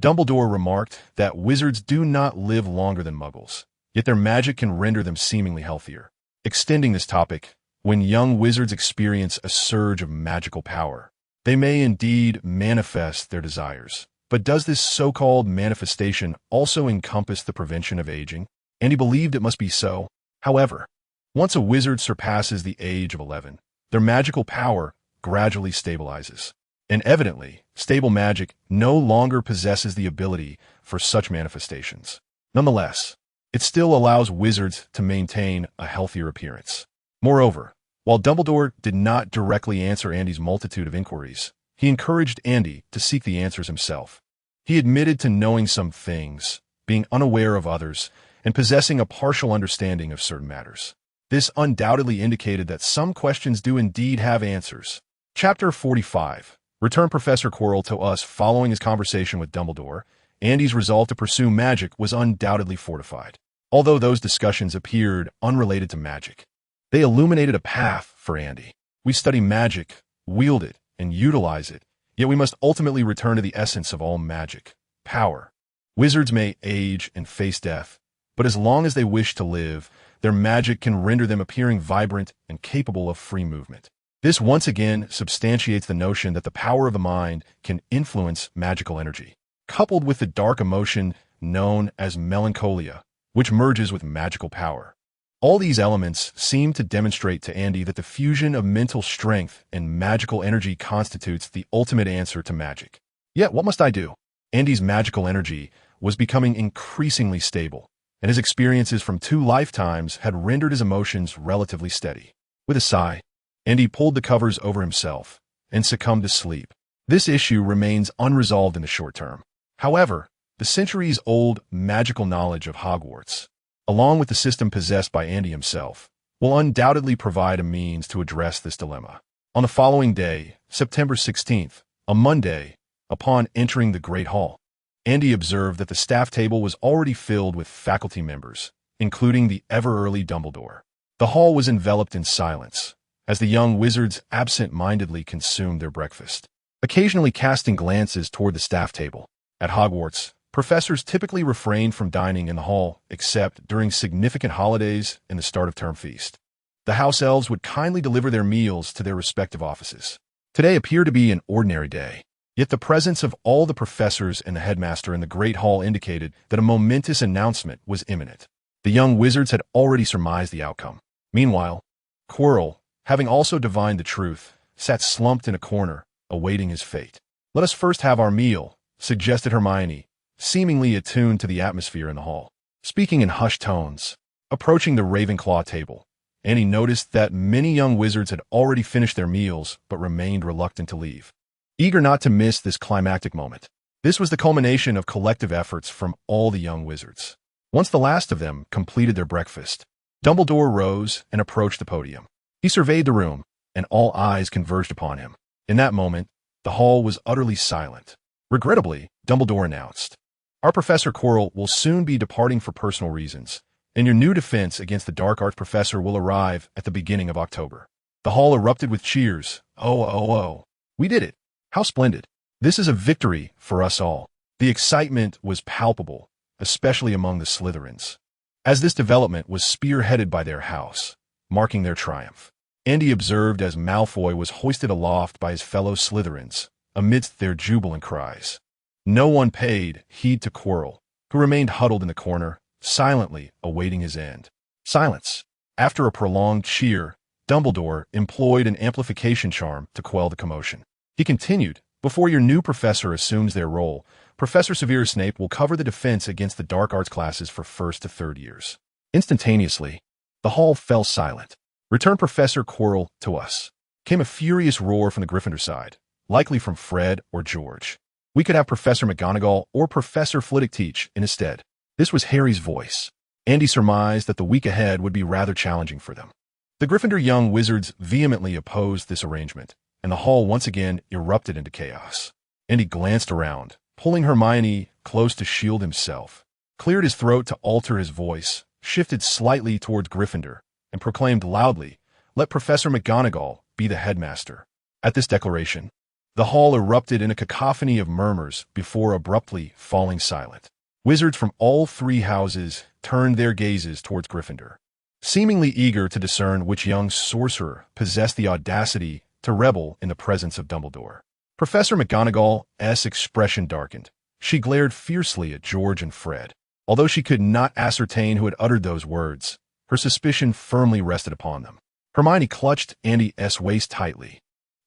A: Dumbledore remarked that wizards do not live longer than muggles, yet their magic can render them seemingly healthier. Extending this topic, when young wizards experience a surge of magical power, they may indeed manifest their desires. But does this so-called manifestation also encompass the prevention of aging? And he believed it must be so. However, once a wizard surpasses the age of 11, their magical power gradually stabilizes. And evidently, stable magic no longer possesses the ability for such manifestations. Nonetheless, it still allows wizards to maintain a healthier appearance. Moreover, while Dumbledore did not directly answer Andy's multitude of inquiries, He encouraged Andy to seek the answers himself. He admitted to knowing some things, being unaware of others, and possessing a partial understanding of certain matters. This undoubtedly indicated that some questions do indeed have answers. Chapter 45. Return Professor Quirrell to us. Following his conversation with Dumbledore, Andy's resolve to pursue magic was undoubtedly fortified. Although those discussions appeared unrelated to magic, they illuminated a path for Andy. We study magic, wield it, and utilize it, yet we must ultimately return to the essence of all magic, power. Wizards may age and face death, but as long as they wish to live, their magic can render them appearing vibrant and capable of free movement. This once again substantiates the notion that the power of the mind can influence magical energy, coupled with the dark emotion known as melancholia, which merges with magical power. All these elements seem to demonstrate to Andy that the fusion of mental strength and magical energy constitutes the ultimate answer to magic. Yet, what must I do? Andy's magical energy was becoming increasingly stable, and his experiences from 2 lifetimes had rendered his emotions relatively steady. With a sigh, Andy pulled the covers over himself and succumbed to sleep. This issue remains unresolved in the short term. However, the centuries-old magical knowledge of Hogwarts, along with the system possessed by Andy himself, will undoubtedly provide a means to address this dilemma. On the following day, September 16th, a Monday, upon entering the Great Hall, Andy observed that the staff table was already filled with faculty members, including the ever-early Dumbledore. The hall was enveloped in silence, as the young wizards absent-mindedly consumed their breakfast, occasionally casting glances toward the staff table. At Hogwarts, professors typically refrained from dining in the hall, except during significant holidays and the start of term feast. The house elves would kindly deliver their meals to their respective offices. Today appeared to be an ordinary day, yet the presence of all the professors and the headmaster in the Great Hall indicated that a momentous announcement was imminent. The young wizards had already surmised the outcome. Meanwhile, Quirrell, having also divined the truth, sat slumped in a corner, awaiting his fate. "Let us first have our meal," suggested Hermione, seemingly attuned to the atmosphere in the hall. Speaking in hushed tones, approaching the Ravenclaw table, Andy noticed that many young wizards had already finished their meals but remained reluctant to leave, eager not to miss this climactic moment. This was the culmination of collective efforts from all the young wizards. Once the last of them completed their breakfast, Dumbledore rose and approached the podium. He surveyed the room, and all eyes converged upon him. In that moment, the hall was utterly silent. Regrettably, Dumbledore announced, "Our Professor Quirrell will soon be departing for personal reasons, and your new defense against the Dark Arts Professor will arrive at the beginning of October." The hall erupted with cheers. "Oh, oh, oh. We did it. How splendid. This is a victory for us all." The excitement was palpable, especially among the Slytherins, as this development was spearheaded by their house, marking their triumph. Andy observed as Malfoy was hoisted aloft by his fellow Slytherins, amidst their jubilant cries. No one paid heed to Quirrell, who remained huddled in the corner, silently awaiting his end. Silence. After a prolonged cheer, Dumbledore employed an amplification charm to quell the commotion. He continued, "Before your new professor assumes their role, Professor Severus Snape will cover the defense against the dark arts classes for 1st to 3rd years." Instantaneously, the hall fell silent. "Return Professor Quirrell to us," came a furious roar from the Gryffindor side, likely from Fred or George. "We could have Professor McGonagall or Professor Flitwick teach in his stead." This was Harry's voice. Andy surmised that the week ahead would be rather challenging for them. The Gryffindor young wizards vehemently opposed this arrangement, and the hall once again erupted into chaos. Andy glanced around, pulling Hermione close to shield himself, cleared his throat to alter his voice, shifted slightly towards Gryffindor, and proclaimed loudly, "Let Professor McGonagall be the headmaster." At this declaration, the hall erupted in a cacophony of murmurs before abruptly falling silent. Wizards from all 3 houses turned their gazes towards Gryffindor, seemingly eager to discern which young sorcerer possessed the audacity to rebel in the presence of Dumbledore. Professor McGonagall's expression darkened. She glared fiercely at George and Fred. Although she could not ascertain who had uttered those words, her suspicion firmly rested upon them. Hermione clutched Andy's waist tightly,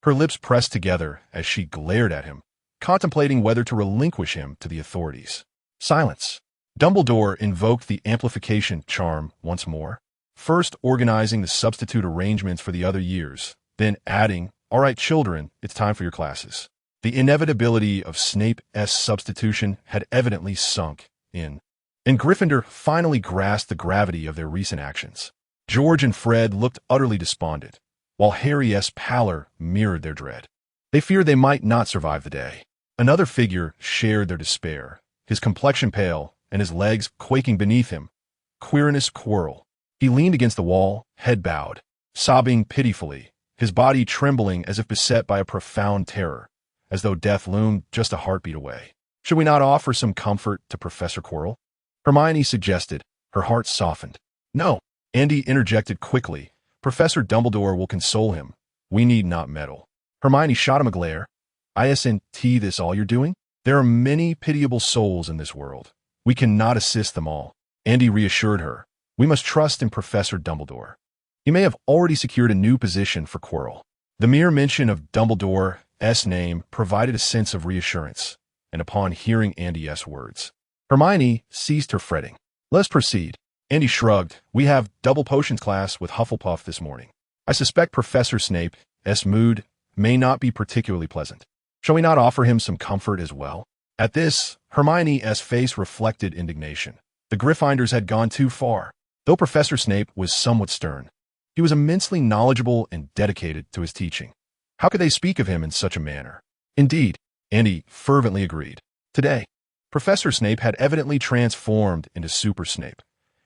A: her lips pressed together as she glared at him, contemplating whether to relinquish him to the authorities. Silence. Dumbledore invoked the amplification charm once more, first organizing the substitute arrangements for the other years, then adding, "All right, children, it's time for your classes." The inevitability of Snape's substitution had evidently sunk in, and Gryffindor finally grasped the gravity of their recent actions. George and Fred looked utterly despondent, while Harry's pallor mirrored their dread. They feared they might not survive the day. Another figure shared their despair, his complexion pale and his legs quaking beneath him. Quirinus Quirrell. He leaned against the wall, head bowed, sobbing pitifully, his body trembling as if beset by a profound terror, as though death loomed just a heartbeat away. Should we not offer some comfort to Professor Quirrell? Hermione suggested, her heart softened. No, Andy interjected quickly. Professor Dumbledore will console him. We need not meddle. Hermione shot him a glare. Isn't this all you're doing? There are many pitiable souls in this world. We cannot assist them all. Andy reassured her. We must trust in Professor Dumbledore. He may have already secured a new position for Quirrell. The mere mention of Dumbledore's name provided a sense of reassurance, and upon hearing Andy's words, Hermione ceased her fretting. Let's proceed. Andy shrugged. We have double potions class with Hufflepuff this morning. I suspect Professor Snape's mood may not be particularly pleasant. Shall we not offer him some comfort as well? At this, Hermione's face reflected indignation. The Gryffindors had gone too far. Though Professor Snape was somewhat stern, he was immensely knowledgeable and dedicated to his teaching. How could they speak of him in such a manner? Indeed, Andy fervently agreed. Today, Professor Snape had evidently transformed into Super Snape.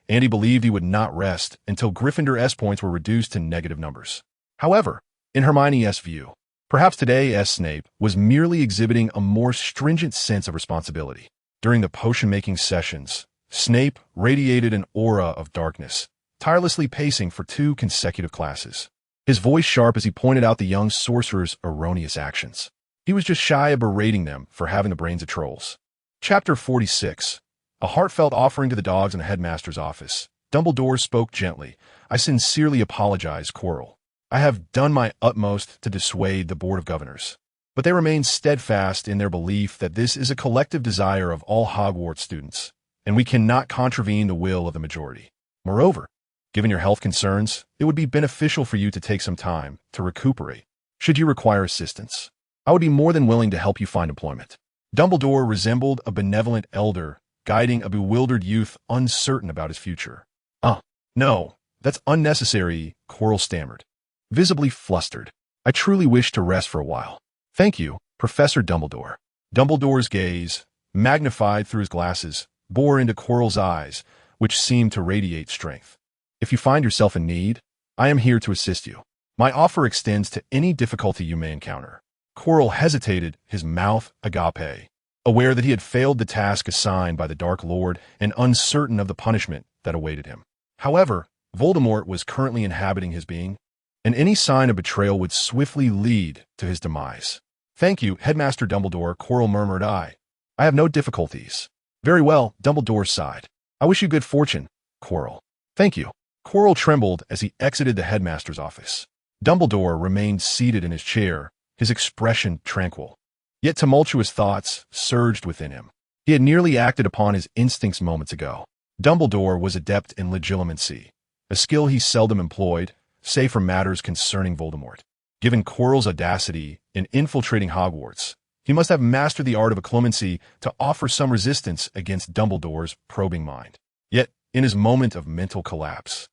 A: Andy believed he would not rest until Gryffindor's points were reduced to negative numbers. However, in Hermione's view, perhaps today's Snape was merely exhibiting a more stringent sense of responsibility. During the potion-making sessions, Snape radiated an aura of darkness, tirelessly pacing for 2 consecutive classes. His voice sharp as he pointed out the young sorcerer's erroneous actions. He was just shy of berating them for having the brains of trolls. Chapter 46. A heartfelt offering to the dogs in the headmaster's office. Dumbledore spoke gently. I sincerely apologize, Quirrell. I have done my utmost to dissuade the Board of Governors, but they remain steadfast in their belief that this is a collective desire of all Hogwarts students, and we cannot contravene the will of the majority. Moreover, given your health concerns, it would be beneficial for you to take some time to recuperate. Should you require assistance, I would be more than willing to help you find employment. Dumbledore resembled a benevolent elder guiding a bewildered youth uncertain about his future. No, that's unnecessary, Quirrell stammered, visibly flustered. I truly wish to rest for a while. Thank you, Professor Dumbledore. Dumbledore's gaze, magnified through his glasses, bore into Quirrell's eyes, which seemed to radiate strength. If you find yourself in need, I am here to assist you. My offer extends to any difficulty you may encounter. Quirrell hesitated, his mouth agape, aware that he had failed the task assigned by the Dark Lord and uncertain of the punishment that awaited him. However, Voldemort was currently inhabiting his being, and any sign of betrayal would swiftly lead to his demise. Thank you, Headmaster Dumbledore, Quirrell murmured. I have no difficulties. Very well, Dumbledore sighed. I wish you good fortune, Quirrell. Thank you. Quirrell trembled as he exited the headmaster's office. Dumbledore remained seated in his chair, his expression tranquil. Yet tumultuous thoughts surged within him. He had nearly acted upon his instincts moments ago. Dumbledore was adept in legilimency, a skill he seldom employed, save for matters concerning Voldemort. Given Quirrell's audacity in infiltrating Hogwarts, he must have mastered the art of occlumency to offer some resistance against Dumbledore's probing mind. Yet, in his moment of mental collapse,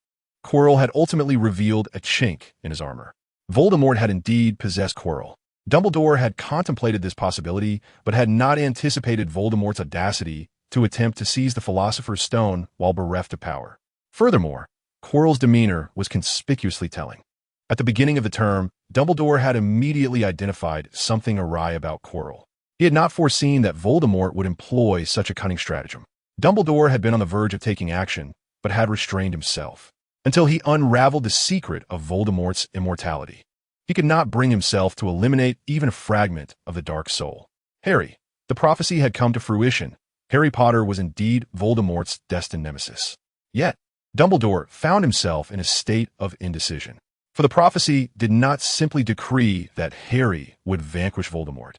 A: Quirrell had ultimately revealed a chink in his armor. Voldemort had indeed possessed Quirrell. Dumbledore had contemplated this possibility, but had not anticipated Voldemort's audacity to attempt to seize the Philosopher's Stone while bereft of power. Furthermore, Quirrell's demeanor was conspicuously telling. At the beginning of the term, Dumbledore had immediately identified something awry about Quirrell. He had not foreseen that Voldemort would employ such a cunning stratagem. Dumbledore had been on the verge of taking action, but had restrained himself, until he unraveled the secret of Voldemort's immortality. He could not bring himself to eliminate even a fragment of the dark soul. Harry, the prophecy had come to fruition. Harry Potter was indeed Voldemort's destined nemesis. Yet, Dumbledore found himself in a state of indecision. For the prophecy did not simply decree that Harry would vanquish Voldemort.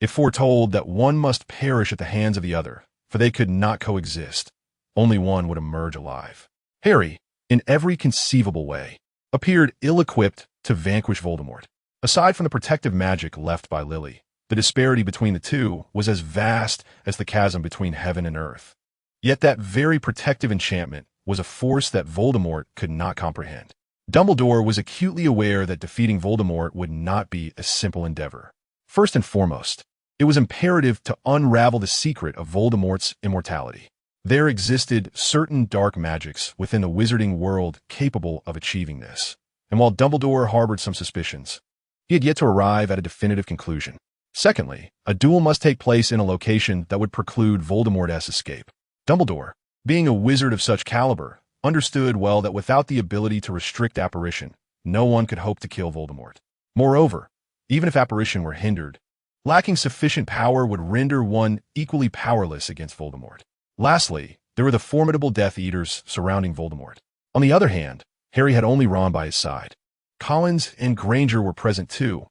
A: It foretold that one must perish at the hands of the other, for they could not coexist. Only one would emerge alive. Harry, in every conceivable way, appeared ill-equipped to vanquish Voldemort. Aside from the protective magic left by Lily, The disparity between the two was as vast as the chasm between heaven and earth. Yet that very protective enchantment was a force that Voldemort could not comprehend. Dumbledore was acutely aware that defeating Voldemort would not be a simple endeavor. First and foremost, it was imperative to unravel the secret of Voldemort's immortality. There existed certain dark magics within the wizarding world capable of achieving this, and while Dumbledore harbored some suspicions, he had yet to arrive at a definitive conclusion. Secondly, a duel must take place in a location that would preclude Voldemort's escape. Dumbledore, being a wizard of such caliber, understood well that without the ability to restrict apparition, no one could hope to kill Voldemort. Moreover, even if apparition were hindered, lacking sufficient power would render one equally powerless against Voldemort. Lastly, there were the formidable Death Eaters surrounding Voldemort. On the other hand, Harry had only Ron by his side. Collins and Granger were present too,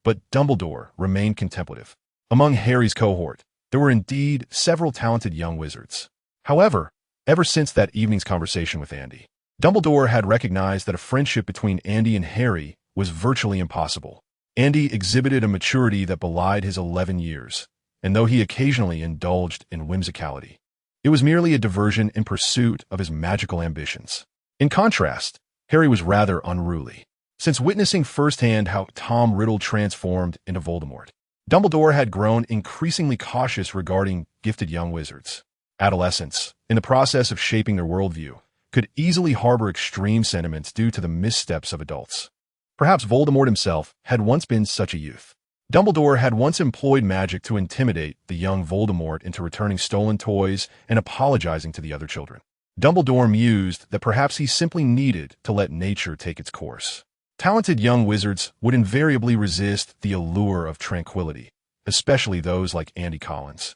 A: but Dumbledore remained contemplative. Among Harry's cohort, there were indeed several talented young wizards. However, ever since that evening's conversation with Andy, Dumbledore had recognized that a friendship between Andy and Harry was virtually impossible. Andy exhibited a maturity that belied his 11 years, and though he occasionally indulged in whimsicality, it was merely a diversion in pursuit of his magical ambitions. In contrast, Harry was rather unruly. Since witnessing firsthand how Tom Riddle transformed into Voldemort, Dumbledore had grown increasingly cautious regarding gifted young wizards. Adolescents, in the process of shaping their worldview, could easily harbor extreme sentiments due to the missteps of adults. Perhaps Voldemort himself had once been such a youth. Dumbledore had once employed magic to intimidate the young Voldemort into returning stolen toys and apologizing to the other children. Dumbledore mused that perhaps he simply needed to let nature take its course. Talented young wizards would invariably resist the allure of tranquility, especially those like Andy Collins,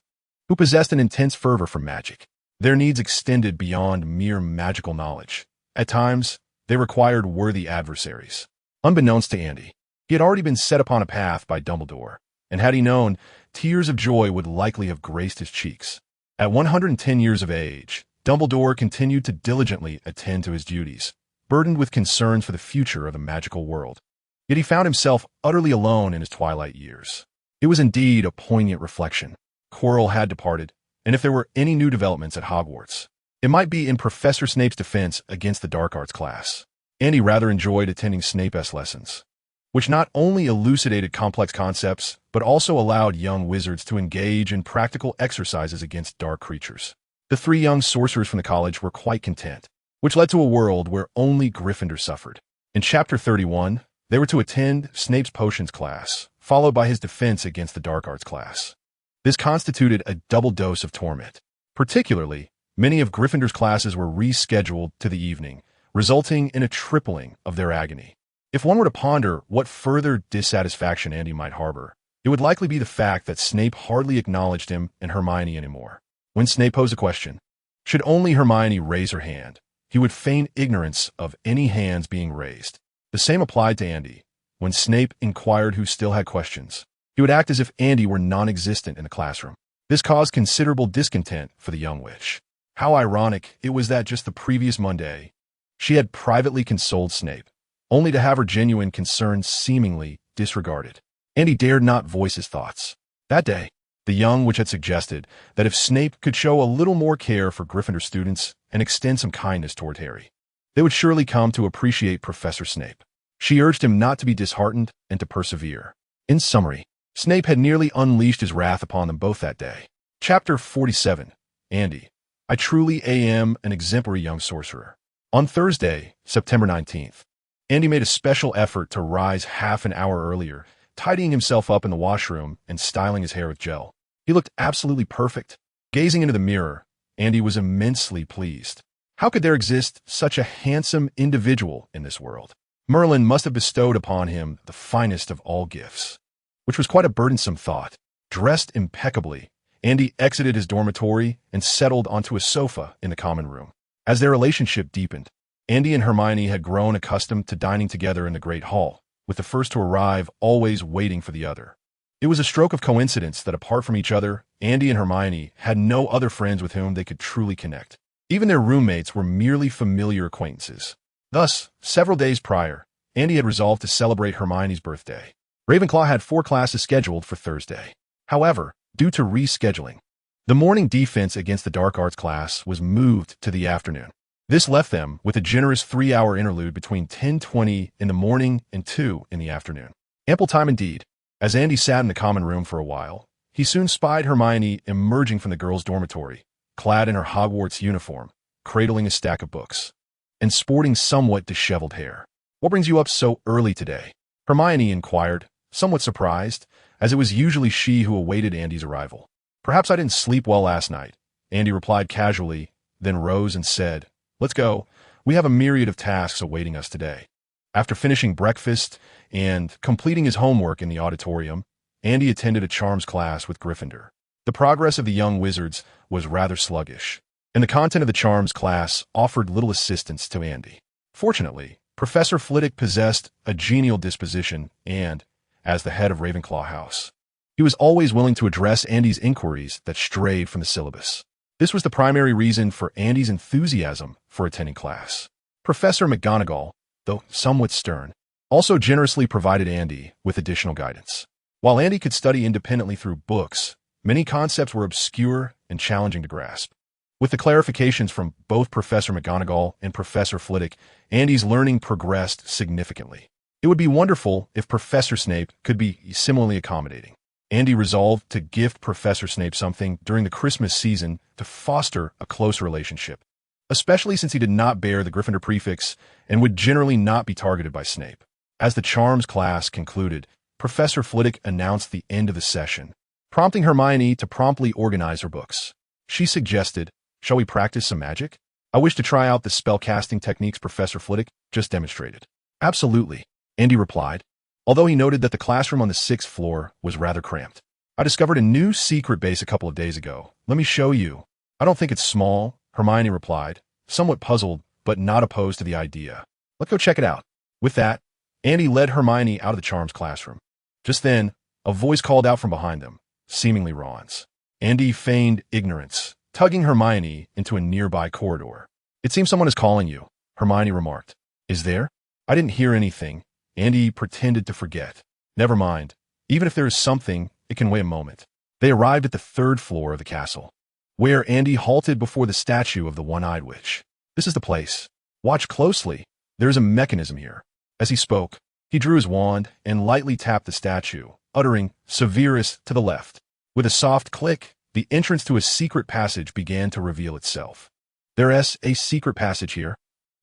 A: who possessed an intense fervor for magic. Their needs extended beyond mere magical knowledge. At times, they required worthy adversaries. Unbeknownst to Andy, he had already been set upon a path by Dumbledore, and had he known, tears of joy would likely have graced his cheeks. At 110 years of age, Dumbledore continued to diligently attend to his duties, burdened with concerns for the future of the magical world. Yet he found himself utterly alone in his twilight years. It was indeed a poignant reflection. Quirrell had departed, and if there were any new developments at Hogwarts, it might be in Professor Snape's defense against the dark arts class. Andy rather enjoyed attending Snape's lessons, which not only elucidated complex concepts, but also allowed young wizards to engage in practical exercises against dark creatures. The three young sorcerers from the college were quite content, which led to a world where only Gryffindor suffered. In Chapter 31, they were to attend Snape's potions class, followed by his defense against the dark arts class. This constituted a double dose of torment. Particularly, many of Gryffindor's classes were rescheduled to the evening, resulting in a tripling of their agony. If one were to ponder what further dissatisfaction Andy might harbor, it would likely be the fact that Snape hardly acknowledged him and Hermione anymore. When Snape posed a question, should only Hermione raise her hand, he would feign ignorance of any hands being raised. The same applied to Andy. When Snape inquired who still had questions, he would act as if Andy were non-existent in the classroom. This caused considerable discontent for the young witch. How ironic it was that just the previous Monday, she had privately consoled Snape, only to have her genuine concerns seemingly disregarded. Andy dared not voice his thoughts. That day, the young witch had suggested that if Snape could show a little more care for Gryffindor students and extend some kindness toward Harry, they would surely come to appreciate Professor Snape. She urged him not to be disheartened and to persevere. In summary, Snape had nearly unleashed his wrath upon them both that day. Chapter 47. Andy. I truly am an exemplary young sorcerer. On Thursday, September 19th, Andy made a special effort to rise half an hour earlier, tidying himself up in the washroom and styling his hair with gel. He looked absolutely perfect. Gazing into the mirror, Andy was immensely pleased. How could there exist such a handsome individual in this world? Merlin must have bestowed upon him the finest of all gifts, which was quite a burdensome thought. Dressed impeccably, Andy exited his dormitory and settled onto a sofa in the common room. As their relationship deepened, Andy and Hermione had grown accustomed to dining together in the Great Hall, with the first to arrive always waiting for the other. It was a stroke of coincidence that apart from each other, Andy and Hermione had no other friends with whom they could truly connect. Even their roommates were merely familiar acquaintances. Thus, several days prior, Andy had resolved to celebrate Hermione's birthday. Ravenclaw had 4 classes scheduled for Thursday. However, due to rescheduling, the morning defense against the dark arts class was moved to the afternoon. This left them with a generous 3-hour interlude between 10:20 in the morning and 2 in the afternoon. Ample time indeed. As Andy sat in the common room for a while, he soon spied Hermione emerging from the girls' dormitory, clad in her Hogwarts uniform, cradling a stack of books, and sporting somewhat disheveled hair. "What brings you up so early today?" Hermione inquired, somewhat surprised, as it was usually she who awaited Andy's arrival. "Perhaps I didn't sleep well last night," Andy replied casually, then rose and said, "Let's go. We have a myriad of tasks awaiting us today." After finishing breakfast and completing his homework in the auditorium, Andy attended a charms class with Gryffindor. The progress of the young wizards was rather sluggish, and the content of the charms class offered little assistance to Andy. Fortunately, Professor Flitwick possessed a genial disposition and, as the head of Ravenclaw House, he was always willing to address Andy's inquiries that strayed from the syllabus. This was the primary reason for Andy's enthusiasm for attending class. Professor McGonagall, though somewhat stern, also generously provided Andy with additional guidance. While Andy could study independently through books, many concepts were obscure and challenging to grasp. With the clarifications from both Professor McGonagall and Professor Flitwick, Andy's learning progressed significantly. It would be wonderful if Professor Snape could be similarly accommodating. Andy resolved to gift Professor Snape something during the Christmas season to foster a close relationship, especially since he did not bear the Gryffindor prefix and would generally not be targeted by Snape. As the charms class concluded, Professor Flitwick announced the end of the session, prompting Hermione to promptly organize her books. She suggested, "Shall we practice some magic? I wish to try out the spellcasting techniques Professor Flitwick just demonstrated." "Absolutely," Andy replied, although he noted that the classroom on the 6th floor was rather cramped. "I discovered a new secret base a couple of days ago. Let me show you." "I don't think it's small," Hermione replied, somewhat puzzled but not opposed to the idea. "Let's go check it out." With that, Andy led Hermione out of the charms classroom. Just then, a voice called out from behind them, seemingly Ron's. Andy feigned ignorance, tugging Hermione into a nearby corridor. "It seems someone is calling you," Hermione remarked. "Is there?" "I didn't hear anything." Andy pretended to forget. "Never mind. Even if there is something, it can wait a moment." They arrived at the 3rd floor of the castle, where Andy halted before the statue of the One-Eyed Witch. "This is the place. Watch closely. There is a mechanism here." As he spoke, he drew his wand and lightly tapped the statue, uttering "Severus" to the left. With a soft click, the entrance to a secret passage began to reveal itself. "There's a secret passage here,"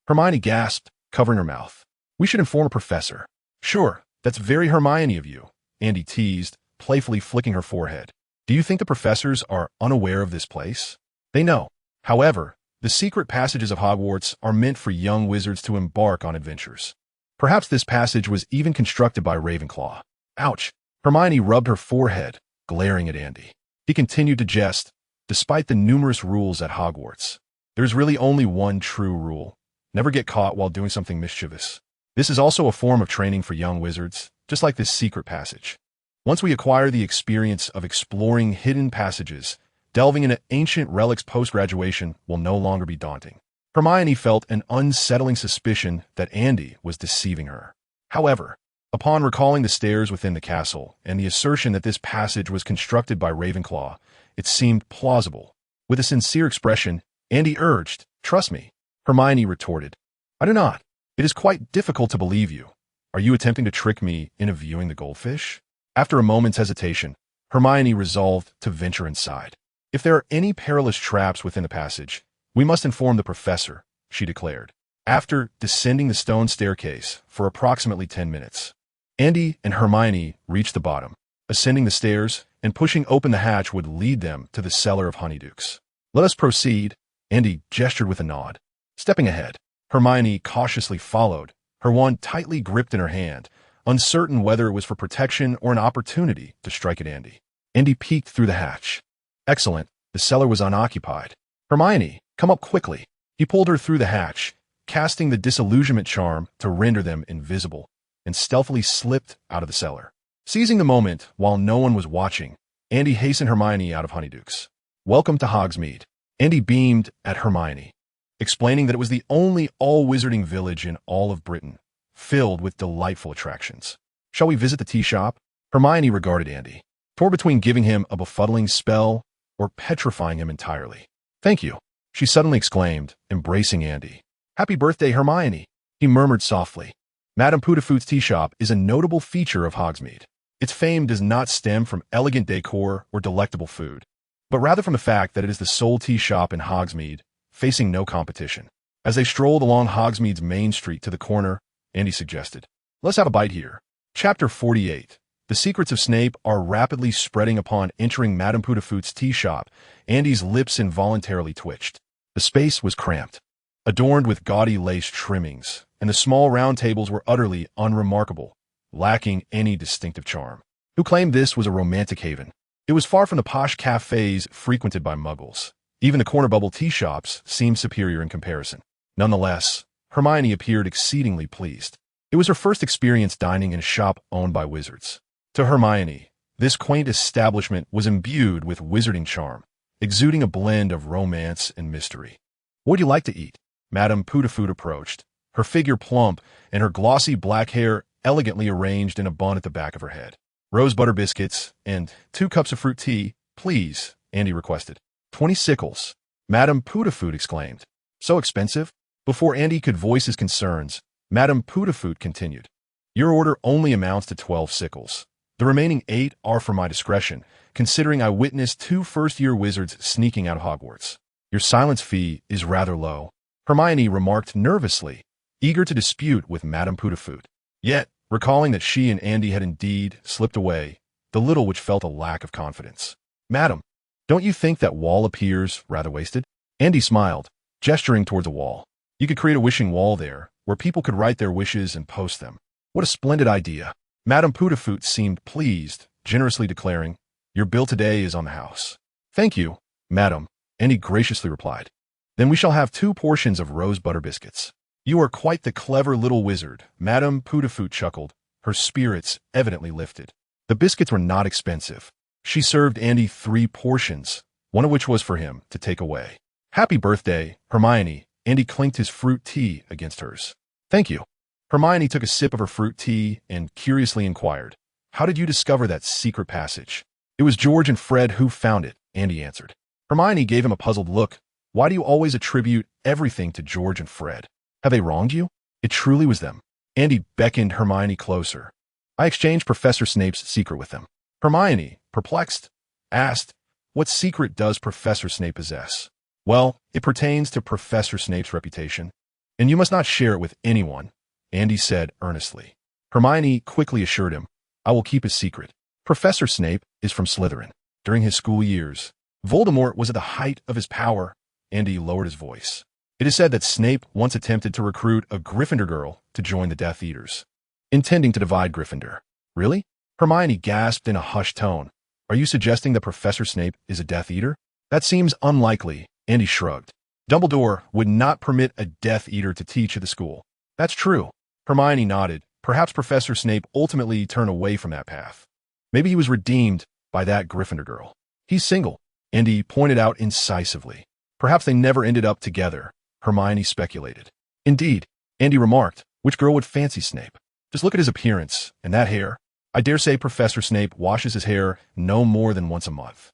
A: Hermione gasped, covering her mouth. "We should inform a professor." "Sure, that's very Hermione of you," Andy teased, playfully flicking her forehead. "Do you think the professors are unaware of this place?" "They know. However, the secret passages of Hogwarts are meant for young wizards to embark on adventures. Perhaps this passage was even constructed by Ravenclaw." "Ouch!" Hermione rubbed her forehead, glaring at Andy. He continued to jest. "Despite the numerous rules at Hogwarts, there's really only one true rule. Never get caught while doing something mischievous. This is also a form of training for young wizards, just like this secret passage. Once we acquire the experience of exploring hidden passages, delving into ancient relics post-graduation will no longer be daunting." Hermione felt an unsettling suspicion that Andy was deceiving her. However, upon recalling the stairs within the castle and the assertion that this passage was constructed by Ravenclaw, it seemed plausible. With a sincere expression, Andy urged, "Trust me." Hermione retorted, "I do not. It is quite difficult to believe you. Are you attempting to trick me into viewing the goldfish?" After a moment's hesitation, Hermione resolved to venture inside. "If there are any perilous traps within the passage, we must inform the professor," she declared. After descending the stone staircase for approximately 10 minutes, Andy and Hermione reached the bottom. Ascending the stairs and pushing open the hatch would lead them to the cellar of Honeydukes. "Let us proceed," Andy gestured with a nod. Stepping ahead, Hermione cautiously followed, her wand tightly gripped in her hand, uncertain whether it was for protection or an opportunity to strike at Andy. Andy peeked through the hatch. Excellent, the cellar was unoccupied. "Hermione, come up quickly." He pulled her through the hatch, casting the disillusionment charm to render them invisible, and stealthily slipped out of the cellar. Seizing the moment while no one was watching, Andy hastened Hermione out of Honeydukes. "Welcome to Hogsmeade." Andy beamed at Hermione, explaining that it was the only all-wizarding village in all of Britain, filled with delightful attractions. Shall we visit the tea shop? Hermione regarded Andy, torn between giving him a befuddling spell or petrifying him entirely. Thank you, she suddenly exclaimed, embracing Andy. Happy birthday, Hermione, he murmured softly. Madame Putafoot's tea shop is a notable feature of Hogsmeade. Its fame does not stem from elegant decor or delectable food, but rather from the fact that it is the sole tea shop in Hogsmeade, facing no competition. As they strolled along Hogsmeade's main street to the corner, Andy suggested, "Let's have a bite here." Chapter 48. The secrets of Snape are rapidly spreading upon entering Madame Putafoot's tea shop. Andy's lips involuntarily twitched. The space was cramped, adorned with gaudy lace trimmings, and the small round tables were utterly unremarkable, lacking any distinctive charm. Who claimed this was a romantic haven? It was far from the posh cafes frequented by muggles. Even the corner bubble tea shops seemed superior in comparison. Nonetheless, Hermione appeared exceedingly pleased. It was her first experience dining in a shop owned by wizards. To Hermione, this quaint establishment was imbued with wizarding charm, exuding a blend of romance and mystery. "What would you like to eat?" Madame Putafoot approached, her figure plump and her glossy black hair elegantly arranged in a bun at the back of her head. "Rose butter biscuits and 2 cups of fruit tea, please," Andy requested. 20 sickles, Madame Putafoot exclaimed. "So expensive?" Before Andy could voice his concerns, Madame Putafoot continued, "Your order only amounts to 12 sickles. The remaining 8 are for my discretion, considering I witnessed 2 first-year wizards sneaking out of Hogwarts. Your silence fee is rather low," Hermione remarked nervously, eager to dispute with Madame Putafoot. Yet, recalling that she and Andy had indeed slipped away, the little which felt a lack of confidence. "Madam, don't you think that wall appears rather wasted?" Andy smiled, gesturing towards a wall. "You could create a wishing wall there, where people could write their wishes and post them." "What a splendid idea." Madame Putafoot seemed pleased, generously declaring, "Your bill today is on the house." "Thank you, madam," Andy graciously replied. "Then we shall have 2 portions of rose butter biscuits." "You are quite the clever little wizard," Madame Putafoot chuckled, her spirits evidently lifted. The biscuits were not expensive. She served Andy 3 portions, one of which was for him to take away. "Happy birthday, Hermione." Andy clinked his fruit tea against hers. "Thank you." Hermione took a sip of her fruit tea and curiously inquired, "How did you discover that secret passage?" "It was George and Fred who found it," Andy answered. Hermione gave him a puzzled look. "Why do you always attribute everything to George and Fred? Have they wronged you?" "It truly was them." Andy beckoned Hermione closer. "I exchanged Professor Snape's secret with them." Hermione, perplexed, asked, "What secret does Professor Snape possess?" "Well, it pertains to Professor Snape's reputation, and you must not share it with anyone," Andy said earnestly. Hermione quickly assured him, "I will keep his secret. Professor Snape is from Slytherin. During his school years, Voldemort was at the height of his power." Andy lowered his voice. "It is said that Snape once attempted to recruit a Gryffindor girl to join the Death Eaters, intending to divide Gryffindor." "Really?" Hermione gasped in a hushed tone. "Are you suggesting that Professor Snape is a Death Eater?" "That seems unlikely," Andy shrugged. "Dumbledore would not permit a Death Eater to teach at the school." "That's true." Hermione nodded. "Perhaps Professor Snape ultimately turned away from that path. Maybe he was redeemed by that Gryffindor girl." "He's single," Andy pointed out incisively. "Perhaps they never ended up together," Hermione speculated. "Indeed," Andy remarked, "which girl would fancy Snape? Just look at his appearance and that hair. I dare say Professor Snape washes his hair no more than once a month."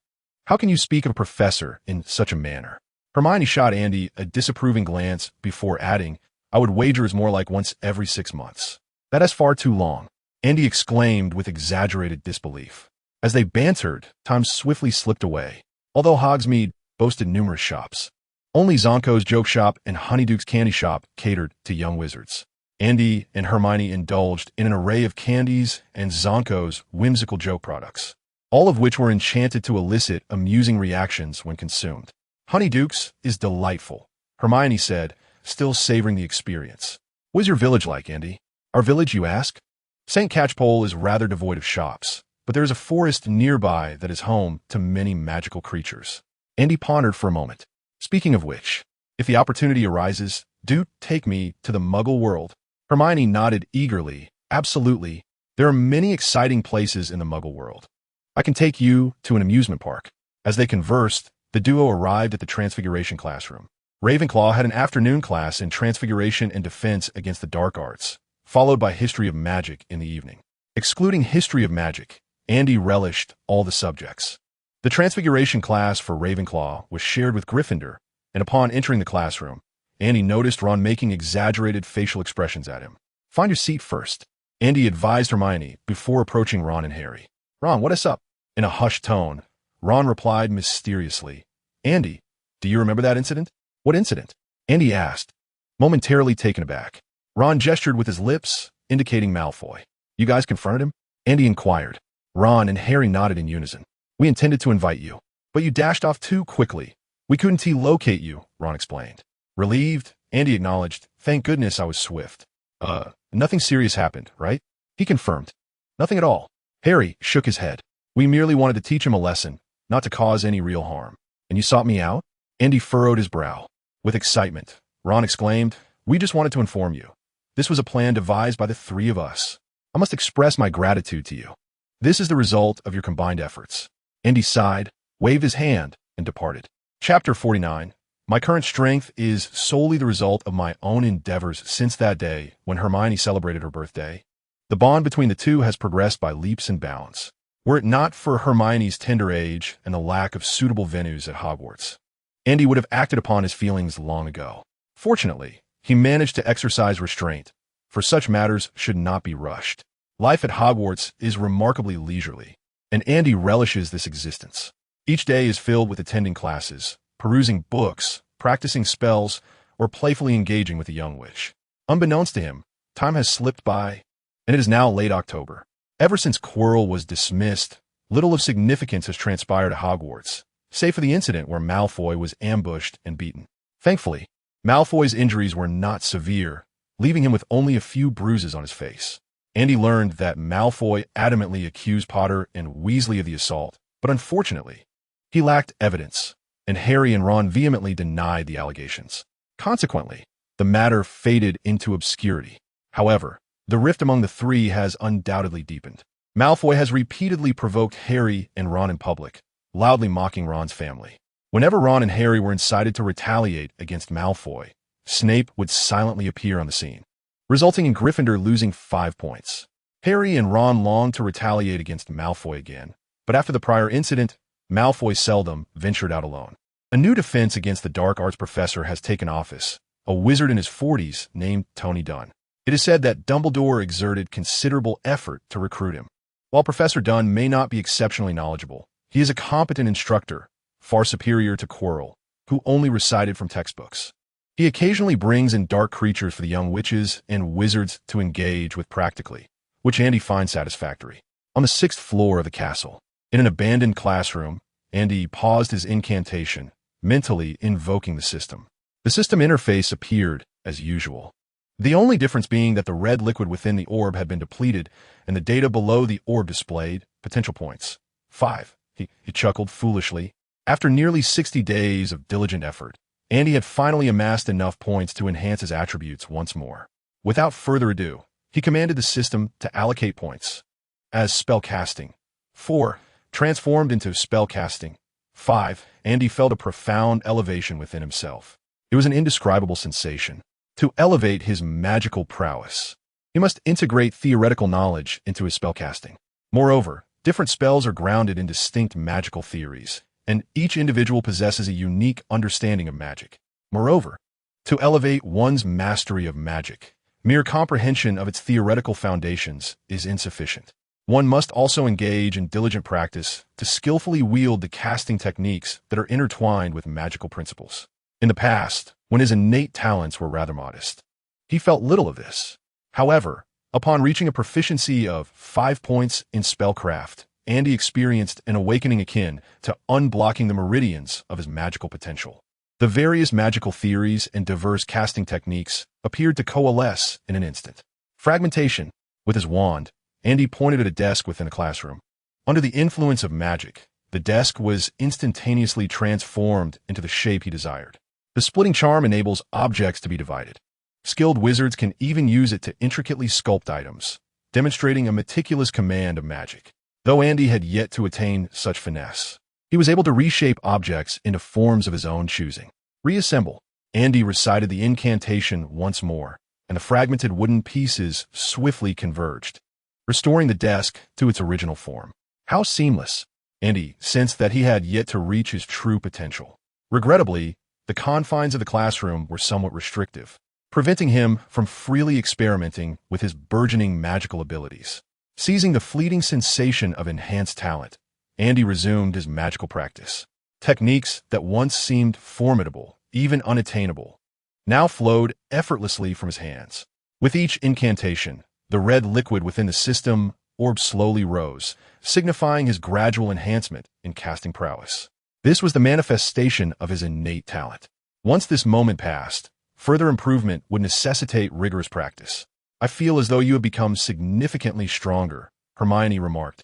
A: "How can you speak of a professor in such a manner?" Hermione shot Andy a disapproving glance before adding, "I would wager it's more like once every 6 months." "That is far too long," Andy exclaimed with exaggerated disbelief. As they bantered, time swiftly slipped away. Although Hogsmeade boasted numerous shops, only Zonko's joke shop and Honeyduke's candy shop catered to young wizards. Andy and Hermione indulged in an array of candies and Zonko's whimsical joke products, all of which were enchanted to elicit amusing reactions when consumed. "Honeyduke's is delightful," Hermione said, still savoring the experience. "What is your village like, Andy?" "Our village, you ask?" "St. Catchpole is rather devoid of shops, but there is a forest nearby that is home to many magical creatures." Andy pondered for a moment. "Speaking of which, if the opportunity arises, do take me to the Muggle world." Hermione nodded eagerly. "Absolutely. There are many exciting places in the Muggle world. I can take you to an amusement park." As they conversed, the duo arrived at the Transfiguration classroom. Ravenclaw had an afternoon class in Transfiguration and Defense Against the Dark Arts, followed by History of Magic in the evening. Excluding history of magic, Andy relished all the subjects. The Transfiguration class for Ravenclaw was shared with Gryffindor, and upon entering the classroom, Andy noticed Ron making exaggerated facial expressions at him. "Find your seat first," Andy advised Hermione before approaching Ron and Harry. "Ron, what is up?" In a hushed tone, Ron replied mysteriously, "Andy, do you remember that incident?" "What incident?" Andy asked, momentarily taken aback. Ron gestured with his lips, indicating Malfoy. "You guys confronted him?" Andy inquired. Ron and Harry nodded in unison. "We intended to invite you, but you dashed off too quickly. We couldn't T-locate you," Ron explained. Relieved, Andy acknowledged, "Thank goodness I was swift." Nothing serious happened, right?" He confirmed. "Nothing at all." Harry shook his head. "We merely wanted to teach him a lesson, not to cause any real harm." "And you sought me out?" Andy furrowed his brow. With excitement, Ron exclaimed, "We just wanted to inform you. This was a plan devised by the three of us. I must express my gratitude to you. This is the result of your combined efforts." Andy sighed, waved his hand, and departed. Chapter 49. My current strength is solely the result of my own endeavors since that day when Hermione celebrated her birthday. The bond between the two has progressed by leaps and bounds. Were it not for Hermione's tender age and the lack of suitable venues at Hogwarts, Andy would have acted upon his feelings long ago. Fortunately, he managed to exercise restraint, for such matters should not be rushed. Life at Hogwarts is remarkably leisurely, and Andy relishes this existence. Each day is filled with attending classes, perusing books, practicing spells, or playfully engaging with a young witch. Unbeknownst to him, time has slipped by, and it is now late October. Ever since Quirrell was dismissed, little of significance has transpired at Hogwarts, save for the incident where Malfoy was ambushed and beaten. Thankfully, Malfoy's injuries were not severe, leaving him with only a few bruises on his face. Andy learned that Malfoy adamantly accused Potter and Weasley of the assault, but unfortunately, he lacked evidence, and Harry and Ron vehemently denied the allegations. Consequently, the matter faded into obscurity. However, the rift among the three has undoubtedly deepened. Malfoy has repeatedly provoked Harry and Ron in public, loudly mocking Ron's family. Whenever Ron and Harry were incited to retaliate against Malfoy, Snape would silently appear on the scene, resulting in Gryffindor losing 5 points. Harry and Ron longed to retaliate against Malfoy again, but after the prior incident, Malfoy seldom ventured out alone. A new defense against the dark arts professor has taken office, a wizard in his 40s named Tony Dunn. It is said that Dumbledore exerted considerable effort to recruit him. While Professor Dunn may not be exceptionally knowledgeable, he is a competent instructor, far superior to Quirrell, who only recited from textbooks. He occasionally brings in dark creatures for the young witches and wizards to engage with practically, which Andy finds satisfactory. On the 6th floor of the castle, in an abandoned classroom, Andy paused his incantation, mentally invoking the system. The system interface appeared as usual, the only difference being that the red liquid within the orb had been depleted and the data below the orb displayed potential points. 5. He chuckled foolishly. After nearly 60 days of diligent effort, Andy had finally amassed enough points to enhance his attributes once more. Without further ado, he commanded the system to allocate points. As spellcasting. 4. Transformed into spellcasting. 5. Andy felt a profound elevation within himself. It was an indescribable sensation. To elevate his magical prowess, he must integrate theoretical knowledge into his spellcasting. Moreover, different spells are grounded in distinct magical theories, and each individual possesses a unique understanding of magic. Moreover, to elevate one's mastery of magic, mere comprehension of its theoretical foundations is insufficient. One must also engage in diligent practice to skillfully wield the casting techniques that are intertwined with magical principles. In the past, when his innate talents were rather modest, he felt little of this. However, upon reaching a proficiency of 5 points in spellcraft, Andy experienced an awakening akin to unblocking the meridians of his magical potential. The various magical theories and diverse casting techniques appeared to coalesce in an instant. Fragmentation. With his wand, Andy pointed at a desk within a classroom. Under the influence of magic, the desk was instantaneously transformed into the shape he desired. The splitting charm enables objects to be divided. Skilled wizards can even use it to intricately sculpt items, demonstrating a meticulous command of magic. Though Andy had yet to attain such finesse, he was able to reshape objects into forms of his own choosing. Reassemble. Andy recited the incantation once more, and the fragmented wooden pieces swiftly converged. restoring the desk to its original form. How seamless! Andy sensed that he had yet to reach his true potential. Regrettably, the confines of the classroom were somewhat restrictive, preventing him from freely experimenting with his burgeoning magical abilities. Seizing the fleeting sensation of enhanced talent, Andy resumed his magical practice. Techniques that once seemed formidable, even unattainable, now flowed effortlessly from his hands. With each incantation, the red liquid within the system orb slowly rose, signifying his gradual enhancement in casting prowess. This was the manifestation of his innate talent. Once this moment passed, further improvement would necessitate rigorous practice. I feel as though you have become significantly stronger, Hermione remarked,